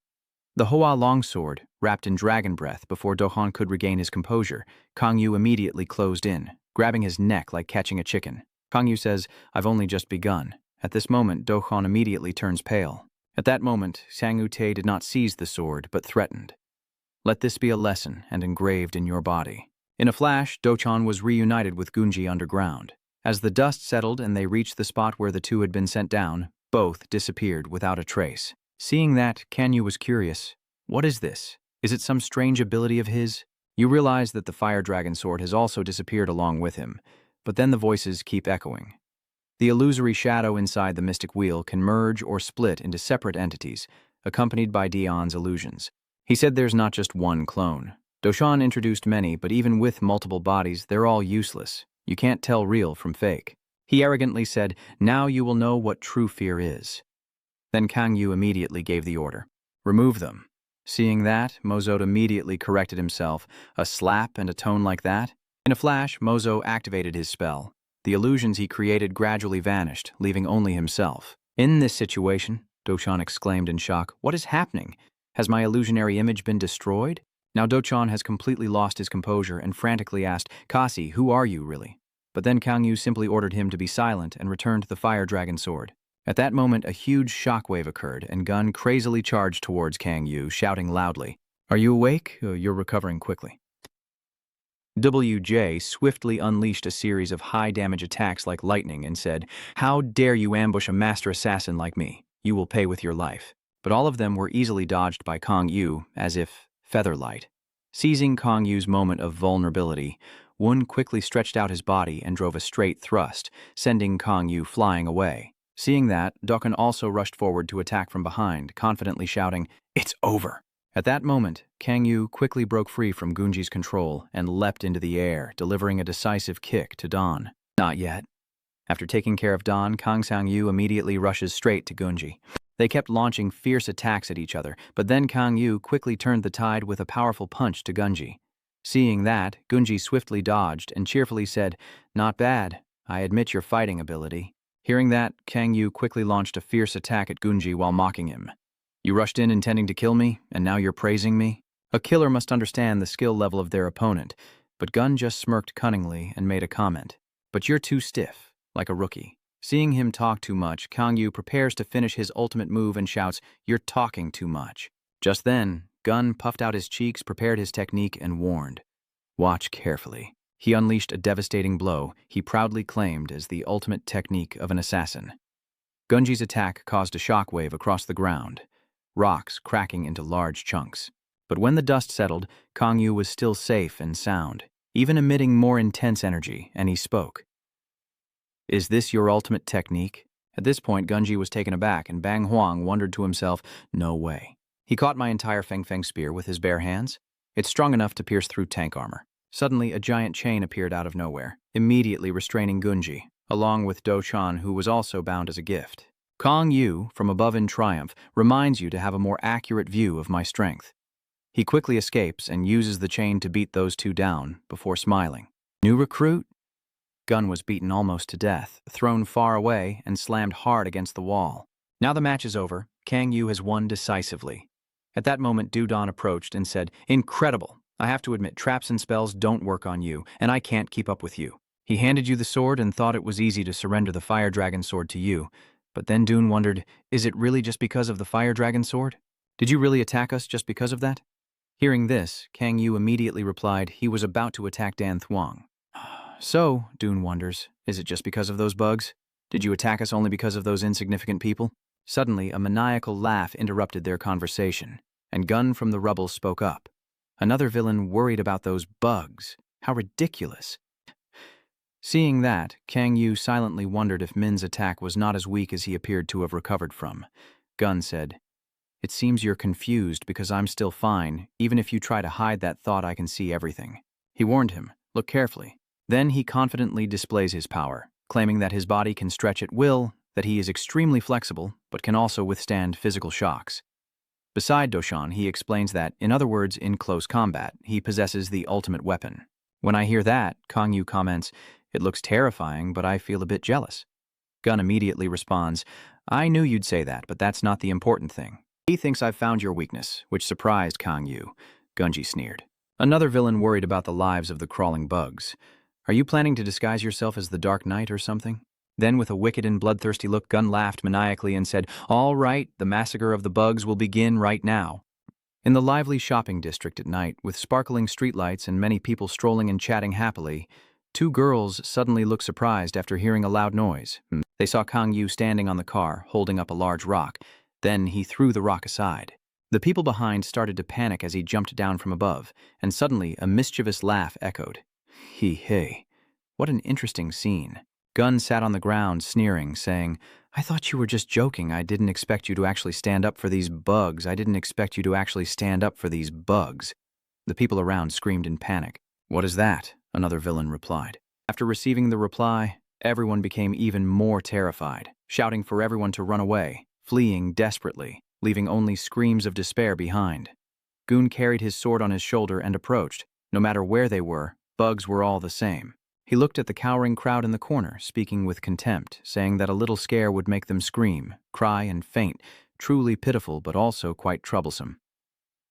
The Hoa longsword, wrapped in dragon breath before Dohan could regain his composure, Kang Yu immediately closed in, grabbing his neck like catching a chicken. Kang Yu says, "I've only just begun." At this moment, Dohan immediately turns pale. At that moment, Sang Ute did not seize the sword, but threatened. "Let this be a lesson and engraved in your body." In a flash, Dochan was reunited with Gunji underground. As the dust settled and they reached the spot where the two had been sent down, both disappeared without a trace. Seeing that, Kanyu was curious. "What is this? Is it some strange ability of his?" You realize that the fire dragon sword has also disappeared along with him, but then the voices keep echoing. The illusory shadow inside the mystic wheel can merge or split into separate entities, accompanied by Dion's illusions. He said there's not just one clone. Doshan introduced many, but even with multiple bodies, they're all useless. You can't tell real from fake. He arrogantly said, "Now you will know what true fear is." Then Kang Yu immediately gave the order. "Remove them." Seeing that, Mozo immediately corrected himself. A slap and a tone like that? In a flash, Mozo activated his spell. The illusions he created gradually vanished, leaving only himself. "In this situation," Dochan exclaimed in shock, "what is happening? Has my illusionary image been destroyed?" Now Dochan has completely lost his composure and frantically asked, "Kasi, who are you, really?" But then Kang Yu simply ordered him to be silent and returned the fire dragon sword. At that moment, a huge shockwave occurred, and Gun crazily charged towards Kang Yu, shouting loudly, "Are you awake? You're recovering quickly." WJ swiftly unleashed a series of high-damage attacks like lightning and said, "How dare you ambush a master assassin like me? You will pay with your life." But all of them were easily dodged by Kang Yu, as if featherlight. Seizing Kang Yu's moment of vulnerability, Wun quickly stretched out his body and drove a straight thrust, sending Kang Yu flying away. Seeing that, Dokkan also rushed forward to attack from behind, confidently shouting, "It's over." At that moment, Kang Yu quickly broke free from Gunji's control and leapt into the air, delivering a decisive kick to Don. Not yet. After taking care of Don, Kang Sang Yu immediately rushes straight to Gunji. They kept launching fierce attacks at each other, but then Kang Yu quickly turned the tide with a powerful punch to Gunji. Seeing that, Gunji swiftly dodged and cheerfully said, "Not bad. I admit your fighting ability." Hearing that, Kang Yu quickly launched a fierce attack at Gunji while mocking him. "You rushed in intending to kill me, and now you're praising me?" A killer must understand the skill level of their opponent, but Gun just smirked cunningly and made a comment. "But you're too stiff, like a rookie." Seeing him talk too much, Kang Yu prepares to finish his ultimate move and shouts, "You're talking too much." Just then, Gun puffed out his cheeks, prepared his technique, and warned, "Watch carefully." He unleashed a devastating blow he proudly claimed as the ultimate technique of an assassin. Gunji's attack caused a shockwave across the ground, rocks cracking into large chunks. But when the dust settled, Kang Yu was still safe and sound, even emitting more intense energy, and he spoke. "Is this your ultimate technique?" At this point, Gunji was taken aback, and Bang Huang wondered to himself, "No way." He caught my entire Feng Feng spear with his bare hands. It's strong enough to pierce through tank armor. Suddenly, a giant chain appeared out of nowhere, immediately restraining Gunji, along with Do Chan, who was also bound as a gift. Kang Yu, from above in triumph, reminds you to have a more accurate view of my strength. He quickly escapes and uses the chain to beat those two down, before smiling. New recruit? Gun was beaten almost to death, thrown far away, and slammed hard against the wall. Now the match is over. Kang Yu has won decisively. At that moment, Dudon approached and said, "Incredible! I have to admit, traps and spells don't work on you, and I can't keep up with you." He handed you the sword and thought it was easy to surrender the fire dragon sword to you. But then Dune wondered, is it really just because of the fire dragon sword? Did you really attack us just because of that? Hearing this, Kang Yu immediately replied he was about to attack Dan Thuong. So, Dune wonders, is it just because of those bugs? Did you attack us only because of those insignificant people? Suddenly, a maniacal laugh interrupted their conversation, and Gun from the rubble spoke up. Another villain worried about those bugs. How ridiculous. Seeing that, Kang Yu silently wondered if Min's attack was not as weak as he appeared to have recovered from. Gun said, "It seems you're confused because I'm still fine. Even if you try to hide that thought, I can see everything." He warned him, "Look carefully." Then he confidently displays his power. claiming that his body can stretch at will, that he is extremely flexible, but can also withstand physical shocks. Beside Doshan, he explains that, in other words, in close combat, he possesses the ultimate weapon. When I hear that, Kang Yu comments, "It looks terrifying, but I feel a bit jealous." Gun immediately responds, "I knew you'd say that, but that's not the important thing. He thinks I've found your weakness," which surprised Kang Yu. Gunji sneered. Another villain worried about the lives of the crawling bugs. "Are you planning to disguise yourself as the Dark Knight or something?" Then, with a wicked and bloodthirsty look, Gun laughed maniacally and said, "All right, the massacre of the bugs will begin right now." In the lively shopping district at night, with sparkling streetlights and many people strolling and chatting happily, two girls suddenly looked surprised after hearing a loud noise. They saw Kang Yu standing on the car, holding up a large rock. Then he threw the rock aside. The people behind started to panic as he jumped down from above, and suddenly a mischievous laugh echoed. Hey, what an interesting scene. Gun sat on the ground, sneering, saying, "I thought you were just joking. I didn't expect you to actually stand up for these bugs. I didn't expect you to actually stand up for these bugs." The people around screamed in panic. "What is that?" another villain replied. After receiving the reply, everyone became even more terrified, shouting for everyone to run away, fleeing desperately, leaving only screams of despair behind. Goon carried his sword on his shoulder and approached. No matter where they were, bugs were all the same. He looked at the cowering crowd in the corner, speaking with contempt, saying that a little scare would make them scream, cry, and faint, truly pitiful but also quite troublesome.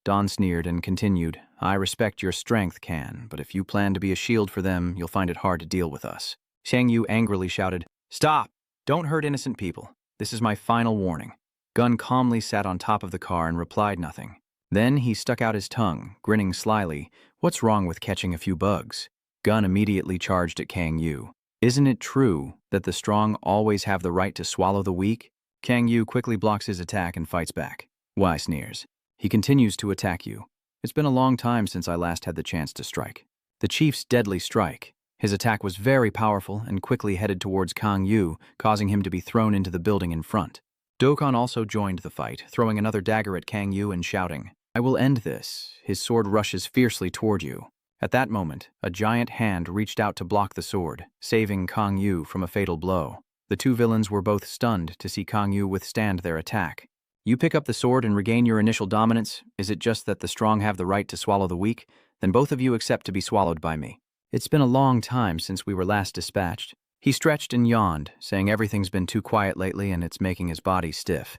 Don sneered and continued, "I respect your strength, Kan, but if you plan to be a shield for them, you'll find it hard to deal with us." Xiang Yu angrily shouted, "Stop! Don't hurt innocent people. This is my final warning." Gun calmly sat on top of the car and replied nothing. Then he stuck out his tongue, grinning slyly. "What's wrong with catching a few bugs?" Gun immediately charged at Kang Yu. "Isn't it true that the strong always have the right to swallow the weak?" Kang Yu quickly blocks his attack and fights back. "Why?" sneers. "He continues to attack you. It's been a long time since I last had the chance to strike." The chief's deadly strike. His attack was very powerful and quickly headed towards Kang Yu, causing him to be thrown into the building in front. Dokkan also joined the fight, throwing another dagger at Kang Yu and shouting, "I will end this." His sword rushes fiercely toward you. At that moment, a giant hand reached out to block the sword, saving Kang Yu from a fatal blow. The two villains were both stunned to see Kang Yu withstand their attack. "You pick up the sword and regain your initial dominance? Is it just that the strong have the right to swallow the weak? Then both of you accept to be swallowed by me." "It's been a long time since we were last dispatched." He stretched and yawned, saying everything's been too quiet lately and it's making his body stiff.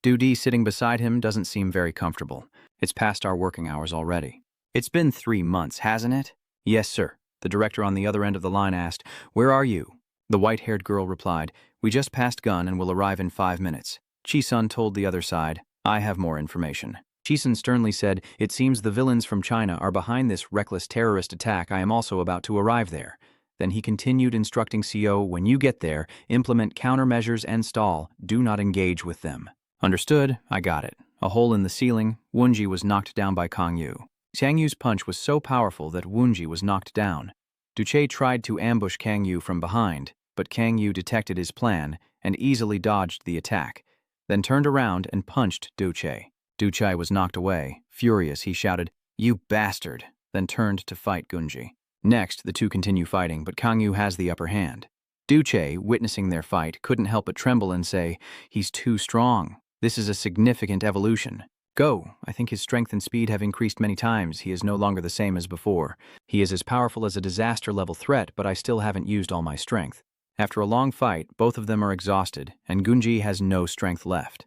Doody sitting beside him doesn't seem very comfortable. It's past our working hours already. "It's been 3 months, hasn't it?" "Yes, sir." The director on the other end of the line asked, "Where are you?" The white-haired girl replied, "We just passed Gun and will arrive in 5 minutes." Chi-sun told the other side, "I have more information." Chi-sun sternly said, "It seems the villains from China are behind this reckless terrorist attack. I am also about to arrive there." Then he continued instructing CO, "When you get there, implement countermeasures and stall. Do not engage with them." "Understood, I got it." A hole in the ceiling, Wunji was knocked down by Kang Yu. Xiang Yu's punch was so powerful that Wunji was knocked down. Duche tried to ambush Kang Yu from behind, but Kang Yu detected his plan and easily dodged the attack, then turned around and punched Duche. Duche was knocked away. Furious, he shouted, "You bastard!" then turned to fight Gunji. Next, the two continue fighting, but Kang Yu has the upper hand. Duche, witnessing their fight, couldn't help but tremble and say, "He's too strong. This is a significant evolution. Go. I think his strength and speed have increased many times. He is no longer the same as before. He is as powerful as a disaster-level threat, but I still haven't used all my strength." After a long fight, both of them are exhausted, and Gunji has no strength left.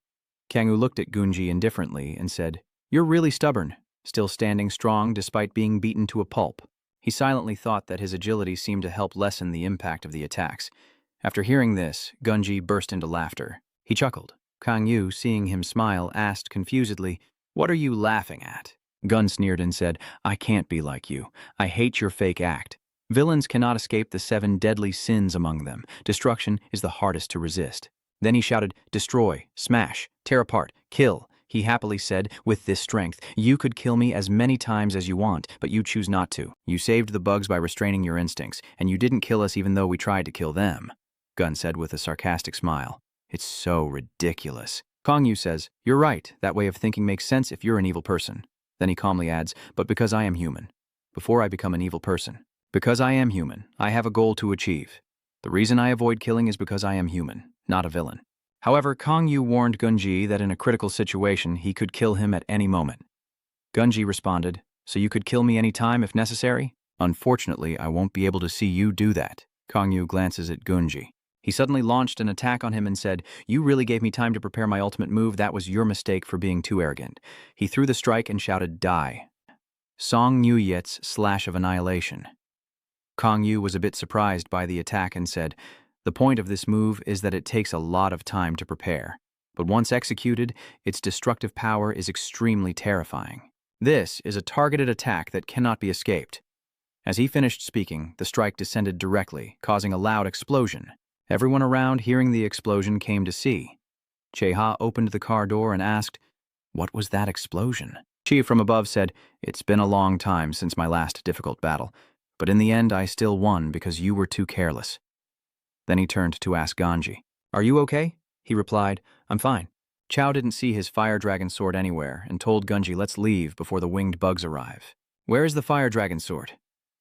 Kang Yu looked at Gunji indifferently and said, "You're really stubborn, still standing strong despite being beaten to a pulp." He silently thought that his agility seemed to help lessen the impact of the attacks. After hearing this, Gunji burst into laughter. He chuckled. Kang Yu, seeing him smile, asked confusedly, "What are you laughing at?" Gun sneered and said, "I can't be like you. I hate your fake act. Villains cannot escape the 7 deadly sins among them. Destruction is the hardest to resist." Then he shouted, "Destroy, smash, tear apart, kill." He happily said, "With this strength, you could kill me as many times as you want, but you choose not to. You saved the bugs by restraining your instincts, and you didn't kill us even though we tried to kill them." Gun said with a sarcastic smile, "It's so ridiculous." Kang Yu says, "You're right. That way of thinking makes sense if you're an evil person." Then he calmly adds, "But because I am human. Before I become an evil person. Because I am human, I have a goal to achieve." The reason I avoid killing is because I am human, not a villain. However, Kong Yu warned Gunji that in a critical situation he could kill him at any moment. Gunji responded, "So you could kill me any time if necessary? Unfortunately, I won't be able to see you do that." Kong Yu glances at Gunji. He suddenly launched an attack on him and said, "You really gave me time to prepare my ultimate move. That was your mistake for being too arrogant." He threw the strike and shouted, "Die." Song Nuyet's slash of annihilation. Kong Yu was a bit surprised by the attack and said, "The point of this move is that it takes a lot of time to prepare, but once executed, its destructive power is extremely terrifying. This is a targeted attack that cannot be escaped." As he finished speaking, the strike descended directly, causing a loud explosion. Everyone around hearing the explosion came to see. Cheha opened the car door and asked, "What was that explosion?" Chi from above said, "It's been a long time since my last difficult battle, but in the end I still won because you were too careless." Then he turned to ask Ganji, "Are you okay?" He replied, "I'm fine." Chao didn't see his fire dragon sword anywhere and told Gunji, "Let's leave before the winged bugs arrive." "Where is the fire dragon sword?"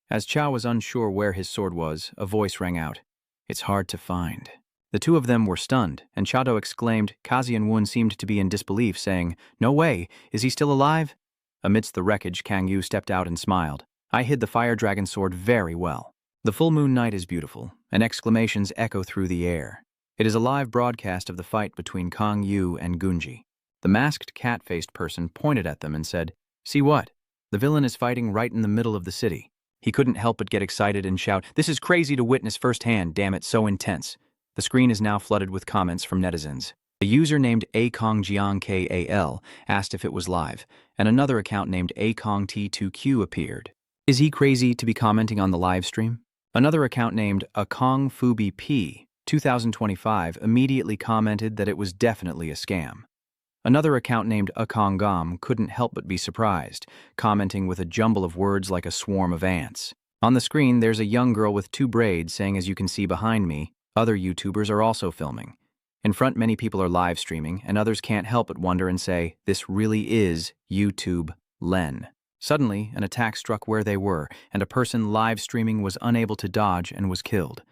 As Chao was unsure where his sword was, a voice rang out, "It's hard to find." The two of them were stunned, and Chado exclaimed. Kazi and Wun seemed to be in disbelief, saying, "No way, is he still alive?" Amidst the wreckage, Kang Yu stepped out and smiled. "I hid the fire dragon sword very well." The full moon night is beautiful, and exclamations echo through the air. It is a live broadcast of the fight between Kang Yu and Gunji. The masked cat-faced person pointed at them and said, "See what? The villain is fighting right in the middle of the city." He couldn't help but get excited and shout, "This is crazy to witness firsthand, damn it, so intense." The screen is now flooded with comments from netizens. A user named akongjiangkal asked if it was live, and another account named akongt2q appeared. "Is he crazy to be commenting on the live stream?" Another account named akongfubip 2025 immediately commented that it was definitely a scam. Another account named Akongam couldn't help but be surprised, commenting with a jumble of words like a swarm of ants. On the screen, there's a young girl with 2 braids saying, "As you can see behind me, other YouTubers are also filming." In front, many people are live streaming, and others can't help but wonder and say, "This really is YouTube Len." Suddenly, an attack struck where they were, and a person live streaming was unable to dodge and was killed.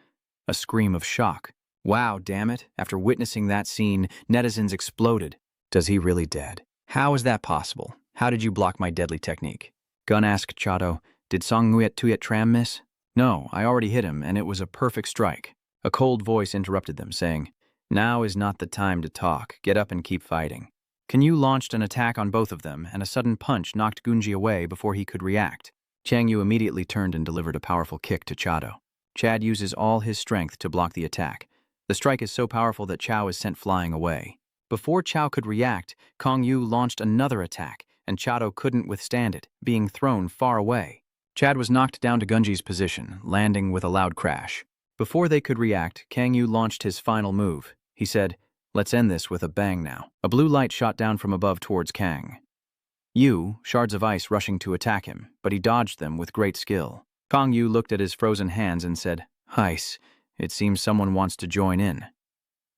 A scream of shock. "Wow, damn it." After witnessing that scene, netizens exploded. "Does he really dead? How is that possible? How did you block my deadly technique?" Gun asked Chado, "Did Song Nguyet Tuyet Tram miss?" "No, I already hit him, and it was a perfect strike." A cold voice interrupted them, saying, "Now is not the time to talk. Get up and keep fighting." Kanyu launched an attack on both of them, and a sudden punch knocked Gunji away before he could react. Chang Yu immediately turned and delivered a powerful kick to Chado. Chad uses all his strength to block the attack. The strike is so powerful that Chao is sent flying away. Before Chao could react, Kong Yu launched another attack, and Chado couldn't withstand it, being thrown far away. Chad was knocked down to Gunji's position, landing with a loud crash. Before they could react, Kang Yu launched his final move. He said, "Let's end this with a bang now." A blue light shot down from above towards Kang Yu, shards of ice rushing to attack him, but he dodged them with great skill. Kong Yu looked at his frozen hands and said, "Ice, it seems someone wants to join in."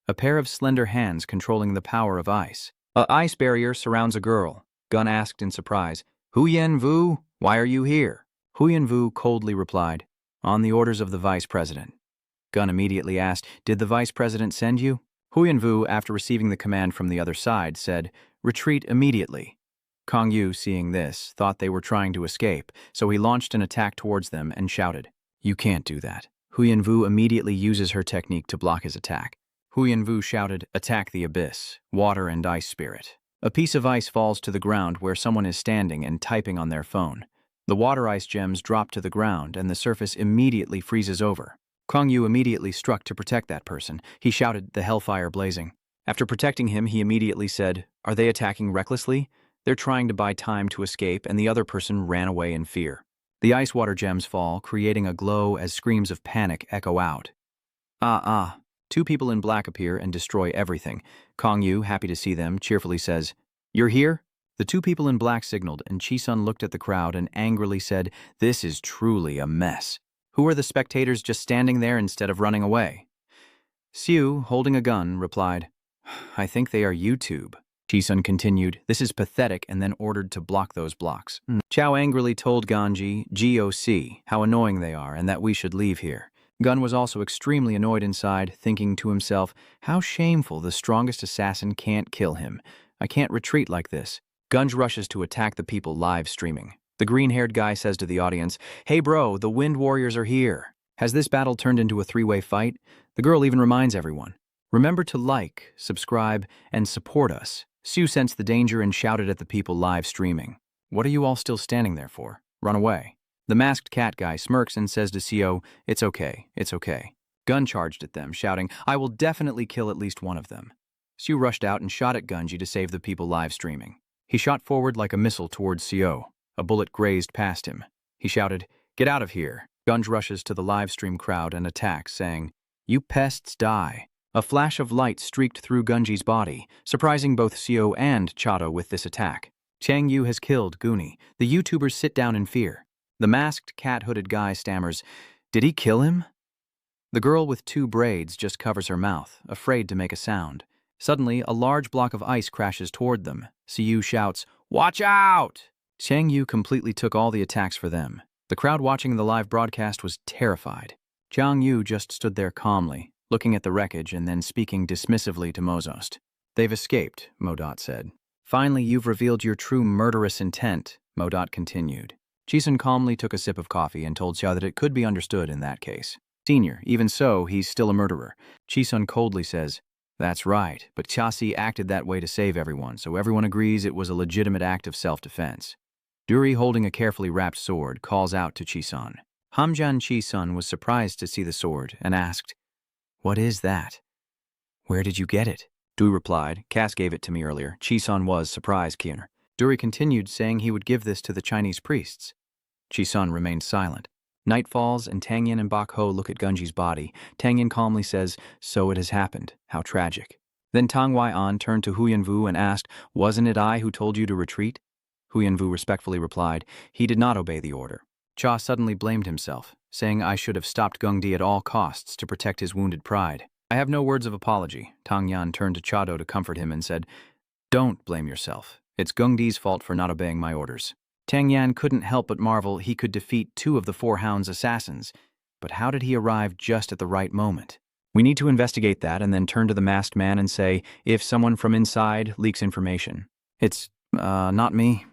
A pair of slender hands controlling the power of ice. "A ice barrier surrounds a girl." Gun asked in surprise, "Huyen Vu, why are you here?" Huyen Vu coldly replied, "On the orders of the vice president." Gun immediately asked, "Did the vice president send you?" Huyen Vu, after receiving the command from the other side, said, "Retreat immediately." Kong Yu, seeing this, thought they were trying to escape, so he launched an attack towards them and shouted, "You can't do that." Huyen Vu immediately uses her technique to block his attack. Huyen Vu shouted, "Attack the abyss, water and ice spirit." A piece of ice falls to the ground where someone is standing and typing on their phone. The water ice gems drop to the ground and the surface immediately freezes over. Kong Yu immediately struck to protect that person. He shouted, the hellfire blazing. After protecting him, he immediately said, "Are they attacking recklessly? They're trying to buy time to escape," and the other person ran away in fear. The ice water gems fall, creating a glow as screams of panic echo out. Ah. 2 people in black appear and destroy everything. Kong Yu, happy to see them, cheerfully says, "You're here?" The 2 people in black signaled, and Chi-sun looked at the crowd and angrily said, "This is truly a mess. Who are the spectators just standing there instead of running away?" Siu, holding a gun, replied, "I think they are YouTube." Chi-sun continued, "This is pathetic," and then ordered to block those blocks. Chao angrily told Ganji, GOC, how annoying they are and that we should leave here. Gun was also extremely annoyed inside, thinking to himself, how shameful, the strongest assassin can't kill him. I can't retreat like this. Gunge rushes to attack the people live streaming. The green-haired guy says to the audience, hey bro, the Wind Warriors are here. Has this battle turned into a three-way fight? The girl even reminds everyone, remember to like, subscribe, and support us. Sue sensed the danger and shouted at the people live streaming. What are you all still standing there for? Run away. The masked cat guy smirks and says to Seo, it's okay, it's okay. Gun charged at them, shouting, I will definitely kill at least one of them. Sue rushed out and shot at Gunji to save the people live streaming. He shot forward like a missile towards Seo. A bullet grazed past him. He shouted, get out of here. Gunge rushes to the live stream crowd and attacks, saying, you pests die. A flash of light streaked through Gunji's body, surprising both Seo and Chato with this attack. Chang Yu has killed Goonie. The YouTubers sit down in fear. The masked cat-hooded guy stammers, did he kill him? The girl with two braids just covers her mouth, afraid to make a sound. Suddenly, a large block of ice crashes toward them. Siyu shouts, watch out! Chang Yu completely took all the attacks for them. The crowd watching the live broadcast was terrified. Jiang Yu just stood there calmly, looking at the wreckage and then speaking dismissively to Mozost. They've escaped, Modot said. Finally, you've revealed your true murderous intent, Modot continued. Chisun calmly took a sip of coffee and told Xia that it could be understood in that case. Senior, even so, he's still a murderer. Chisun coldly says, that's right, but Chasi acted that way to save everyone, so everyone agrees it was a legitimate act of self-defense. Duri, holding a carefully wrapped sword, calls out to Chisun. Hamjan Chisun was surprised to see the sword and asked, what is that? Where did you get it? Duri replied, Cass gave it to me earlier. Chisun was surprised, Kiener. Duri continued, saying he would give this to the Chinese priests. Chisun remained silent. Night falls, and Tangyan and Bak Ho look at Gunji's body. Tangyan calmly says, so it has happened. How tragic. Then Tang Wai-an turned to Huyanvu and asked, wasn't it I who told you to retreat? Huyanvu respectfully replied, he did not obey the order. Cha suddenly blamed himself, saying I should have stopped Gungdi at all costs to protect his wounded pride. I have no words of apology. Tang Yan turned to Chado to comfort him and said, don't blame yourself. It's Gungdi's fault for not obeying my orders. Tang Yan couldn't help but marvel he could defeat 2 of the 4 Hounds' assassins, but how did he arrive just at the right moment? We need to investigate that and then turn to the masked man and say, if someone from inside leaks information. It's, not me.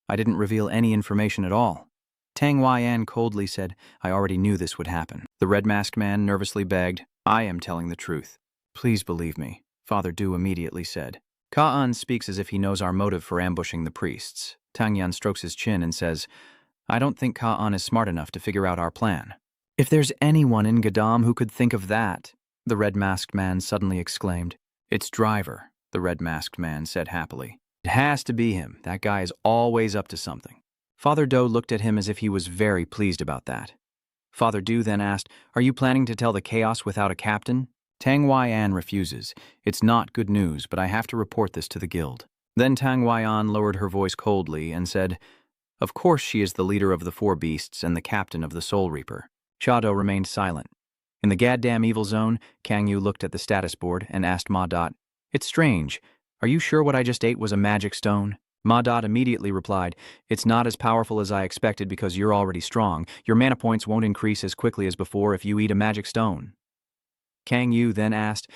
I didn't reveal any information at all. Tang Wai-an coldly said, I already knew this would happen. The red masked man nervously begged, I am telling the truth. Please believe me, Father Du immediately said. Ka-an speaks as if he knows our motive for ambushing the priests. Tang Yan strokes his chin and says, I don't think Ka-an is smart enough to figure out our plan. If there's anyone in Gadam who could think of that, the red-masked man suddenly exclaimed. It's Driver, the red-masked man said happily. It has to be him. That guy is always up to something. Father Do looked at him as if he was very pleased about that. Father Du then asked, are you planning to tell the chaos without a captain? Tang Wai-an refuses. It's not good news, but I have to report this to the guild. Then Tang Wai-an lowered her voice coldly and said, of course she is the leader of the 4 beasts and the captain of the Soul Reaper. Chado remained silent. In the goddamn evil zone, Kang Yu looked at the status board and asked Ma Dot, it's strange. Are you sure what I just ate was a magic stone? Ma Dot immediately replied, it's not as powerful as I expected because you're already strong. Your mana points won't increase as quickly as before if you eat a magic stone. Kang Yu then asked,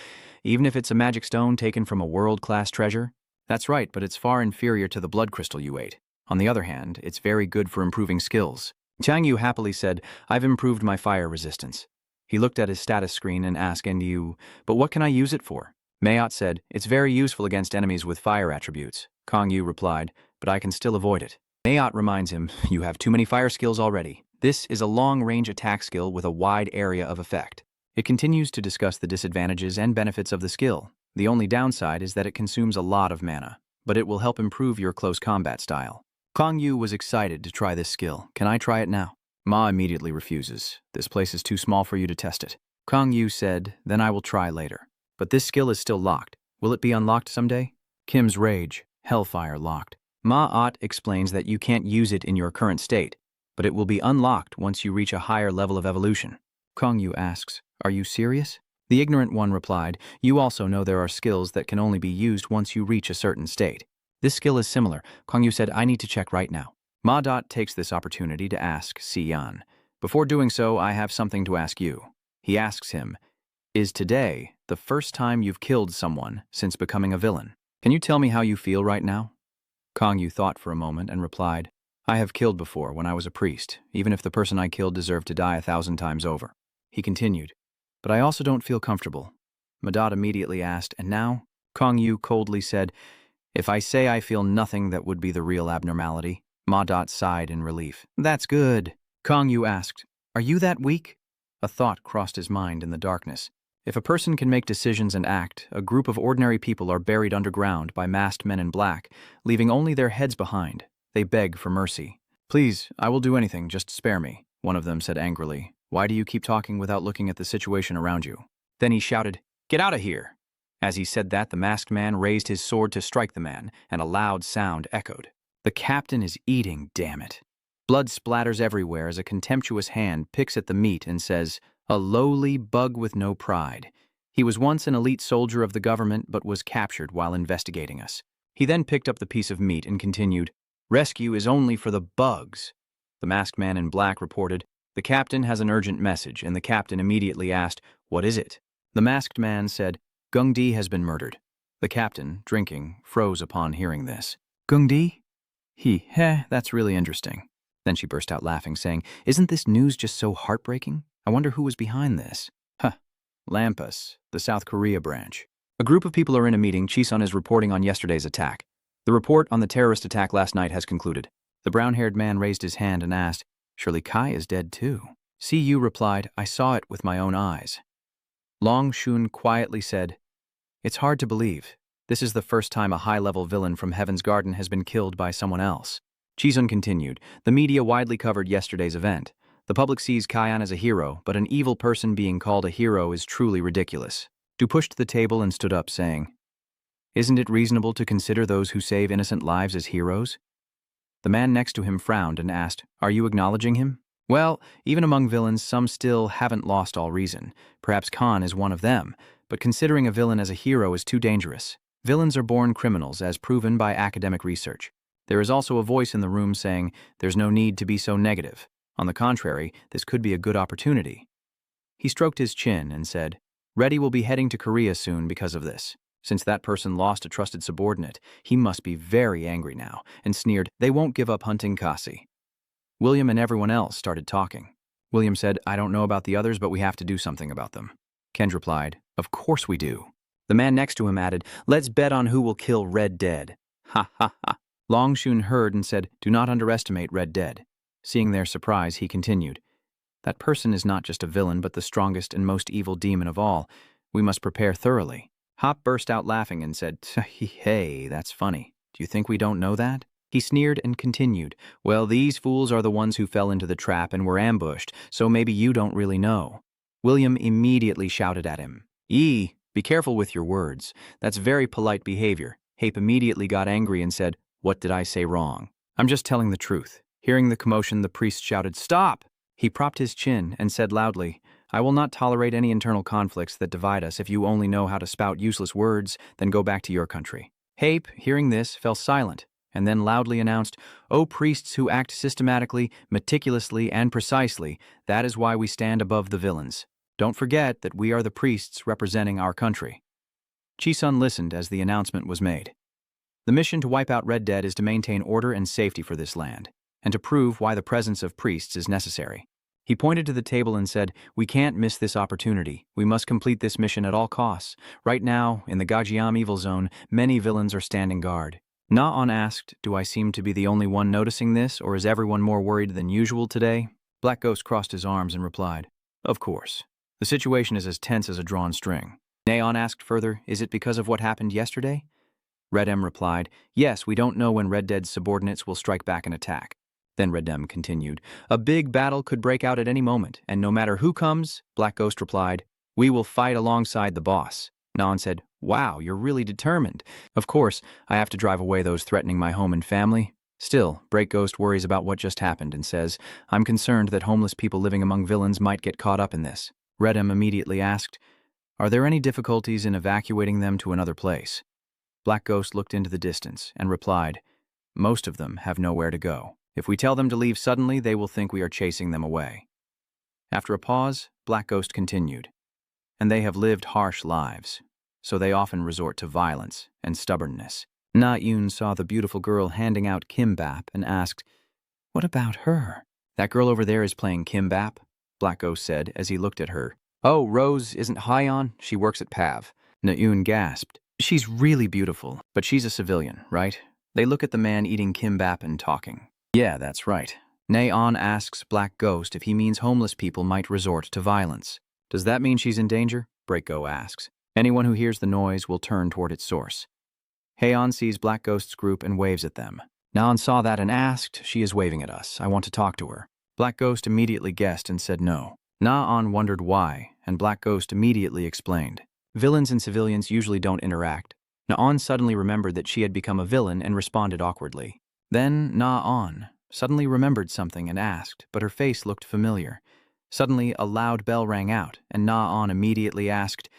even if it's a magic stone taken from a world-class treasure? That's right, but it's far inferior to the blood crystal you ate. On the other hand, it's very good for improving skills. Chang Yu happily said, I've improved my fire resistance. He looked at his status screen and asked, and you, but what can I use it for? Mayot said, it's very useful against enemies with fire attributes. Kang Yu replied, but I can still avoid it. Mayot reminds him, you have too many fire skills already. This is a long-range attack skill with a wide area of effect. It continues to discuss the disadvantages and benefits of the skill. The only downside is that it consumes a lot of mana, but it will help improve your close combat style. Kang Yu was excited to try this skill. Can I try it now? Ma immediately refuses. This place is too small for you to test it. Kang Yu said, then I will try later. But this skill is still locked. Will it be unlocked someday? Kim's rage, Hellfire locked. Ma-Ot explains that you can't use it in your current state, but it will be unlocked once you reach a higher level of evolution. Kang Yu asks, are you serious? The ignorant one replied, you also know there are skills that can only be used once you reach a certain state. This skill is similar. Kang Yu said, I need to check right now. Ma-Dot takes this opportunity to ask Si Yan. Before doing so, I have something to ask you. He asks him, "Is today the first time you've killed someone since becoming a villain? Can you tell me how you feel right now?" Kong Yu thought for a moment and replied, "I have killed before when I was a priest, even if the person I killed deserved to die 1,000 times over." He continued, "But I also don't feel comfortable." Madot immediately asked, "And now?" Kong Yu coldly said, "If I say I feel nothing, that would be the real abnormality." Madot sighed in relief. "That's good." Kong Yu asked, "Are you that weak?" A thought crossed his mind in the darkness. If a person can make decisions and act, a group of ordinary people are buried underground by masked men in black, leaving only their heads behind. They beg for mercy. "Please, I will do anything, just spare me," one of them said angrily. "Why do you keep talking without looking at the situation around you?" Then he shouted, "Get out of here!" As he said that, the masked man raised his sword to strike the man, and a loud sound echoed. "The captain is eating, damn it." Blood splatters everywhere as a contemptuous hand picks at the meat and says, "A lowly bug with no pride. He was once an elite soldier of the government but was captured while investigating us." He then picked up the piece of meat and continued, "Rescue is only for the bugs." The masked man in black reported, "The captain has an urgent message," and the captain immediately asked, "What is it?" The masked man said, "Gung Di has been murdered." The captain, drinking, froze upon hearing this. "Gung Di? That's really interesting." Then she burst out laughing, saying, "Isn't this news just so heartbreaking? I wonder who was behind this." Lampas, the South Korea branch. A group of people are in a meeting. Chisun is reporting on yesterday's attack. The report on the terrorist attack last night has concluded. The brown-haired man raised his hand and asked, "Surely Kai is dead too?" CU replied, "I saw it with my own eyes." Long Shun quietly said, "It's hard to believe. This is the first time a high-level villain from Heaven's Garden has been killed by someone else." Chisun continued, "The media widely covered yesterday's event. The public sees Kaian as a hero, but an evil person being called a hero is truly ridiculous." Du pushed the table and stood up, saying, "Isn't it reasonable to consider those who save innocent lives as heroes?" The man next to him frowned and asked, "Are you acknowledging him?" "Well, even among villains, some still haven't lost all reason. Perhaps Khan is one of them, but considering a villain as a hero is too dangerous. Villains are born criminals, as proven by academic research. There is also a voice in the room saying, there's no need to be so negative. On the contrary, this could be a good opportunity." He stroked his chin and said, "Reddy will be heading to Korea soon because of this. Since that person lost a trusted subordinate, he must be very angry now," and sneered, "They won't give up hunting Kasi." William and everyone else started talking. William said, "I don't know about the others, but we have to do something about them." Ken replied, "Of course we do." The man next to him added, "Let's bet on who will kill Red Dead." Ha ha ha. Long Shun heard and said, "Do not underestimate Red Dead." Seeing their surprise, he continued, "That person is not just a villain, but the strongest and most evil demon of all. We must prepare thoroughly." Hop burst out laughing and said, "Hey, that's funny. Do you think we don't know that?" He sneered and continued, "Well, these fools are the ones who fell into the trap and were ambushed, so maybe you don't really know." William immediately shouted at him, Be careful with your words. That's very polite behavior." Hape immediately got angry and said, "What did I say wrong?" "I'm just telling the truth." Hearing the commotion, the priest shouted, "Stop!" He propped his chin and said loudly, "I will not tolerate any internal conflicts that divide us. If you only know how to spout useless words, then go back to your country." Hape, hearing this, fell silent, and then loudly announced, "O priests who act systematically, meticulously, and precisely, that is why we stand above the villains. Don't forget that we are the priests representing our country." Chisun listened as the announcement was made. The mission to wipe out Red Dead is to maintain order and safety for this land, and to prove why the presence of priests is necessary. He pointed to the table and said, "We can't miss this opportunity. We must complete this mission at all costs. Right now, in the Gajiam Evil Zone, many villains are standing guard." Na-on asked, "Do I seem to be the only one noticing this, or is everyone more worried than usual today?" Black Ghost crossed his arms and replied, "Of course. The situation is as tense as a drawn string." Na-on asked further, "Is it because of what happened yesterday?" Red M replied, "Yes, we don't know when Red Dead's subordinates will strike back and attack." Then Red M continued, "A big battle could break out at any moment, and no matter who comes," Black Ghost replied, "we will fight alongside the boss." Na-on said, "Wow, you're really determined." "Of course, I have to drive away those threatening my home and family." Still, Break Ghost worries about what just happened and says, "I'm concerned that homeless people living among villains might get caught up in this." Red M immediately asked, "Are there any difficulties in evacuating them to another place?" Black Ghost looked into the distance and replied, "Most of them have nowhere to go. If we tell them to leave suddenly, they will think we are chasing them away." After a pause, Black Ghost continued. And they have lived harsh lives, so they often resort to violence and stubbornness. Na Yun saw the beautiful girl handing out kimbap and asked, "What about her?" "That girl over there is playing kimbap," Black Ghost said as he looked at her. "Oh, Rose isn't high on? She works at PAV." Na Yun gasped. "She's really beautiful, but she's a civilian, right?" They look at the man eating kimbap and talking. "Yeah, that's right." Na-on asks Black Ghost if he means homeless people might resort to violence. "Does that mean she's in danger?" Breako asks. "Anyone who hears the noise will turn toward its source." Haeon sees Black Ghost's group and waves at them. Na-on saw that and asked, "She is waving at us. I want to talk to her." Black Ghost immediately guessed and said no. Na-on wondered why, and Black Ghost immediately explained. Villains and civilians usually don't interact. Na-on suddenly remembered that she had become a villain and responded awkwardly. Then Na-on suddenly remembered something and asked, but her face looked familiar. Suddenly, a loud bell rang out, and Na-on immediately asked,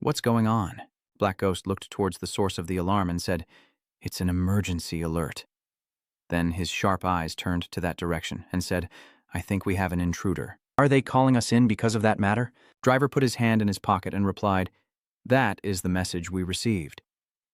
"What's going on?" Black Ghost looked towards the source of the alarm and said, "It's an emergency alert." Then his sharp eyes turned to that direction and said, "I think we have an intruder." "Are they calling us in because of that matter?" Driver put his hand in his pocket and replied, "That is the message we received."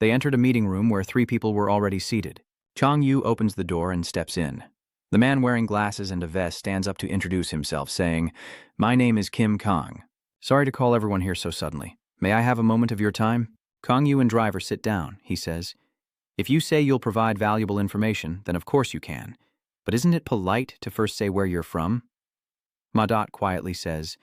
They entered a meeting room where 3 people were already seated. Chang Yu opens the door and steps in. The man wearing glasses and a vest stands up to introduce himself, saying, "My name is Kim Kong. Sorry to call everyone here so suddenly. May I have a moment of your time?" Kong Yu and Driver sit down, he says. "If you say you'll provide valuable information, then of course you can. But isn't it polite to first say where you're from?" Madot quietly says,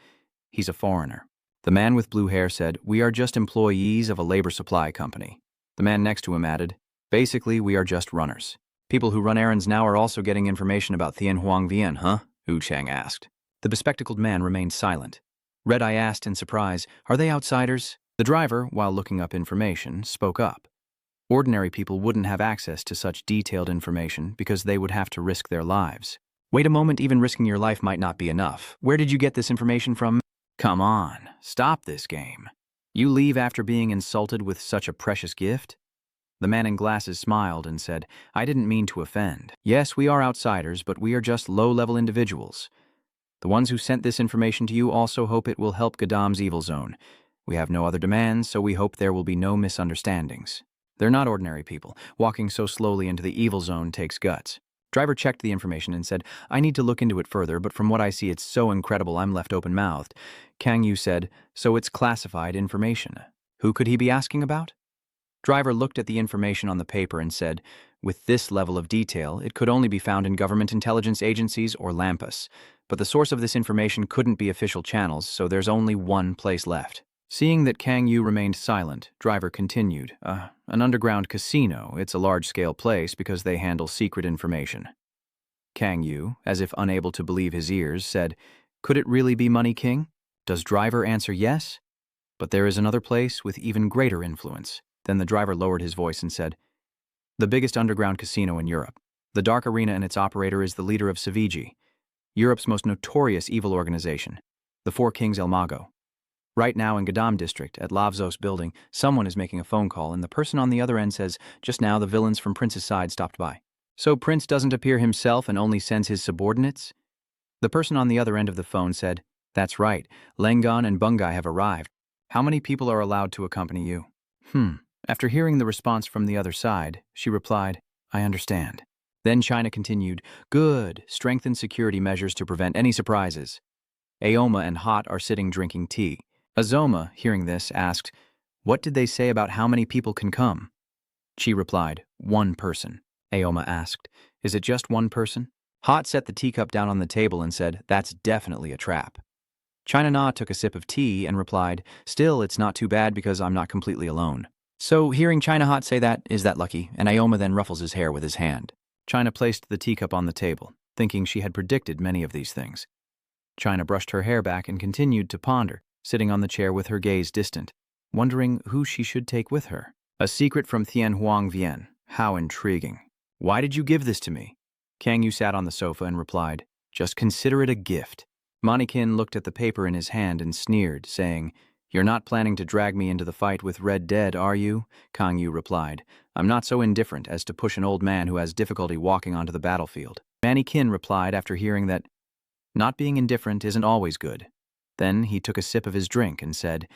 "He's a foreigner." The man with blue hair said, "We are just employees of a labor supply company." The man next to him added, "Basically, we are just runners." "People who run errands now are also getting information about Tianhuang Vian, huh?" Wu Chang asked. The bespectacled man remained silent. Red Eye asked in surprise, "Are they outsiders?" The driver, while looking up information, spoke up. Ordinary people wouldn't have access to such detailed information because they would have to risk their lives. "Wait a moment, even risking your life might not be enough. Where did you get this information from?" "Come on, stop this game. You leave after being insulted with such a precious gift?" The man in glasses smiled and said, "I didn't mean to offend. Yes, we are outsiders, but we are just low-level individuals. The ones who sent this information to you also hope it will help Gadam's evil zone. We have no other demands, so we hope there will be no misunderstandings." They're not ordinary people. Walking so slowly into the evil zone takes guts. Driver checked the information and said, "I need to look into it further, but from what I see it's so incredible I'm left open-mouthed." Kang Yu said, "So it's classified information. Who could he be asking about?" Driver looked at the information on the paper and said, "With this level of detail, it could only be found in government intelligence agencies or Lampus. But the source of this information couldn't be official channels, so there's only one place left." Seeing that Kang Yu remained silent, Driver continued, "An underground casino. It's a large-scale place because they handle secret information." Kang Yu, as if unable to believe his ears, said, "Could it really be Money King?" Does Driver answer yes? But there is another place with even greater influence. Then the driver lowered his voice and said, "The biggest underground casino in Europe. The Dark Arena and its operator is the leader of Savigi, Europe's most notorious evil organization, the Four Kings El Mago. Right now in Gadam District, at Lavzos building, someone is making a phone call and the person on the other end says, 'Just now the villains from Prince's side stopped by.' So Prince doesn't appear himself and only sends his subordinates?" The person on the other end of the phone said, "That's right, Lengon and Bungai have arrived. How many people are allowed to accompany you?" After hearing the response from the other side, she replied, "I understand." Then China continued, "Good, strengthen security measures to prevent any surprises." Aoma and Hot are sitting drinking tea. Azoma, hearing this, asked, "What did they say about how many people can come?" She replied, "One person." Aoma asked, "Is it just one person?" Hot set the teacup down on the table and said, "That's definitely a trap." China Na took a sip of tea and replied, "Still, it's not too bad because I'm not completely alone." So, hearing China Hot say that, is that lucky, and Aoma then ruffles his hair with his hand. China placed the teacup on the table, thinking she had predicted many of these things. China brushed her hair back and continued to ponder, sitting on the chair with her gaze distant, wondering who she should take with her. A secret from Tianhuang Vian. How intriguing. "Why did you give this to me?" Kang Yu sat on the sofa and replied, "Just consider it a gift." Manikin looked at the paper in his hand and sneered, saying, "You're not planning to drag me into the fight with Red Dead, are you?" Kang Yu replied, "I'm not so indifferent as to push an old man who has difficulty walking onto the battlefield." Manikin replied after hearing that not being indifferent isn't always good. Then he took a sip of his drink and said,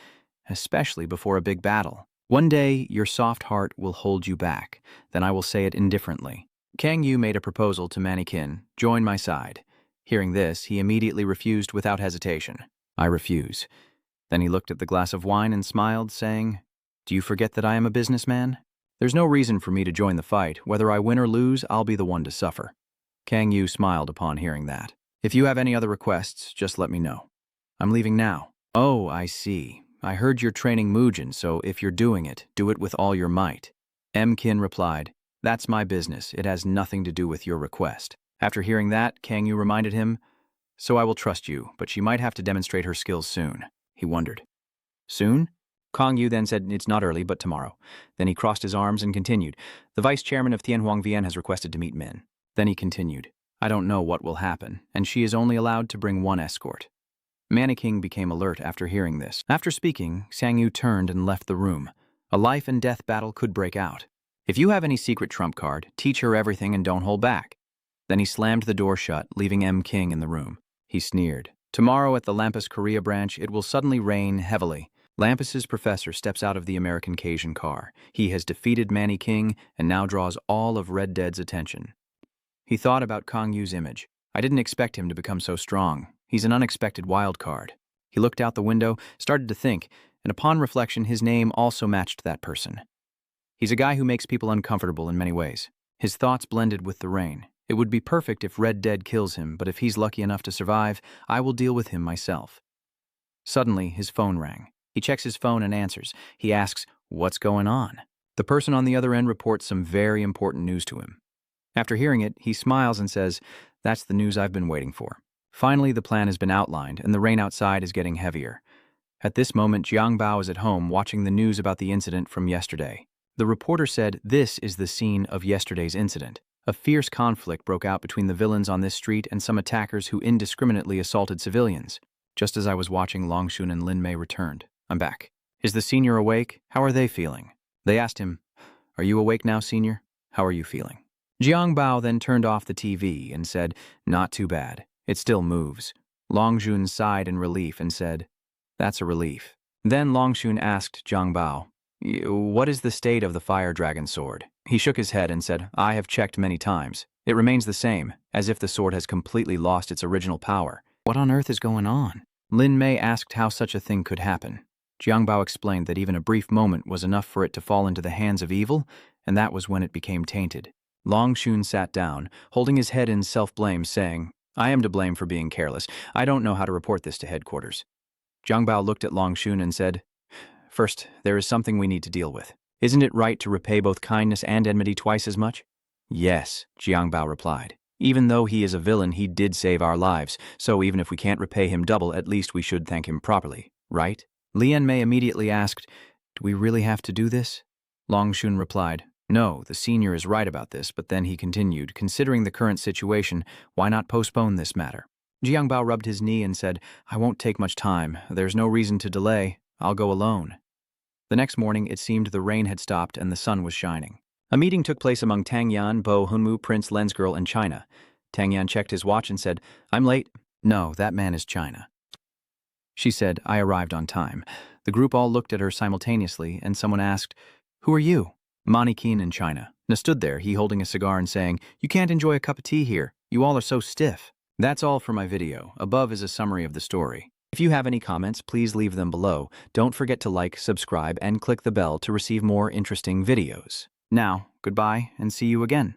especially before a big battle. One day, your soft heart will hold you back. Then I will say it indifferently. Kang Yu made a proposal to Mannequin, join my side. Hearing this, he immediately refused without hesitation. I refuse. Then he looked at the glass of wine and smiled, saying, do you forget that I am a businessman? There's no reason for me to join the fight. Whether I win or lose, I'll be the one to suffer. Kang Yu smiled upon hearing that. If you have any other requests, just let me know. I'm leaving now. Oh, I see. I heard you're training Mujin, so if you're doing it, do it with all your might. Kin replied, that's my business. It has nothing to do with your request. After hearing that, Kang Yu reminded him, so I will trust you, but she might have to demonstrate her skills soon. He wondered. Soon? Kang Yu then said, it's not early, but tomorrow. Then he crossed his arms and continued, the vice chairman of Tianhuangvian has requested to meet Min. Then he continued, I don't know what will happen, and she is only allowed to bring one escort. Mannequin became alert after hearing this. After speaking, Sang Yu turned and left the room. A life and death battle could break out. If you have any secret trump card, teach her everything and don't hold back. Then he slammed the door shut, leaving King in the room. He sneered. Tomorrow at the Lampus Korea branch, it will suddenly rain heavily. Lampus's professor steps out of the American Cajun car. He has defeated Manny King and now draws all of Red Dead's attention. He thought about Kang Yu's image. I didn't expect him to become so strong. He's an unexpected wild card. He looked out the window, started to think, and upon reflection, his name also matched that person. He's a guy who makes people uncomfortable in many ways. His thoughts blended with the rain. It would be perfect if Red Dead kills him, but if he's lucky enough to survive, I will deal with him myself. Suddenly, his phone rang. He checks his phone and answers. He asks, what's going on? The person on the other end reports some very important news to him. After hearing it, he smiles and says, that's the news I've been waiting for. Finally, the plan has been outlined, and the rain outside is getting heavier. At this moment, Jiang Bao is at home watching the news about the incident from yesterday. The reporter said, this is the scene of yesterday's incident. A fierce conflict broke out between the villains on this street and some attackers who indiscriminately assaulted civilians. Just as I was watching, Longshun and Lin Mei returned. I'm back. Is the senior awake? How are they feeling? They asked him, are you awake now, senior? How are you feeling? Jiang Bao then turned off the TV and said, not too bad. It still moves. Longshun sighed in relief and said, that's a relief. Then Longshun asked Jiang Bao, what is the state of the fire dragon sword? He shook his head and said, I have checked many times. It remains the same, as if the sword has completely lost its original power. What on earth is going on? Lin Mei asked how such a thing could happen. Jiang Bao explained that even a brief moment was enough for it to fall into the hands of evil, and that was when it became tainted. Longshun sat down, holding his head in self-blame, saying, I am to blame for being careless. I don't know how to report this to headquarters. Jiang Bao looked at Longshun and said, first, there is something we need to deal with. Isn't it right to repay both kindness and enmity twice as much? Yes, Jiang Bao replied. Even though he is a villain, he did save our lives, so even if we can't repay him double, at least we should thank him properly, right? Lin Mei immediately asked, do we really have to do this? Longshun replied, no, the senior is right about this, but then he continued, considering the current situation, why not postpone this matter? Jiang Bao rubbed his knee and said, I won't take much time. There's no reason to delay. I'll go alone. The next morning, it seemed the rain had stopped and the sun was shining. A meeting took place among Tang Yan, Bo Hunmu, Prince Lensgirl, and China. Tang Yan checked his watch and said, I'm late. No, that man is China. She said, I arrived on time. The group all looked at her simultaneously, and someone asked, who are you? Mannequin in China. Na stood there, he holding a cigar and saying, you can't enjoy a cup of tea here. You all are so stiff. That's all for my video. Above is a summary of the story. If you have any comments, please leave them below. Don't forget to like, subscribe, and click the bell to receive more interesting videos. Now, goodbye and see you again.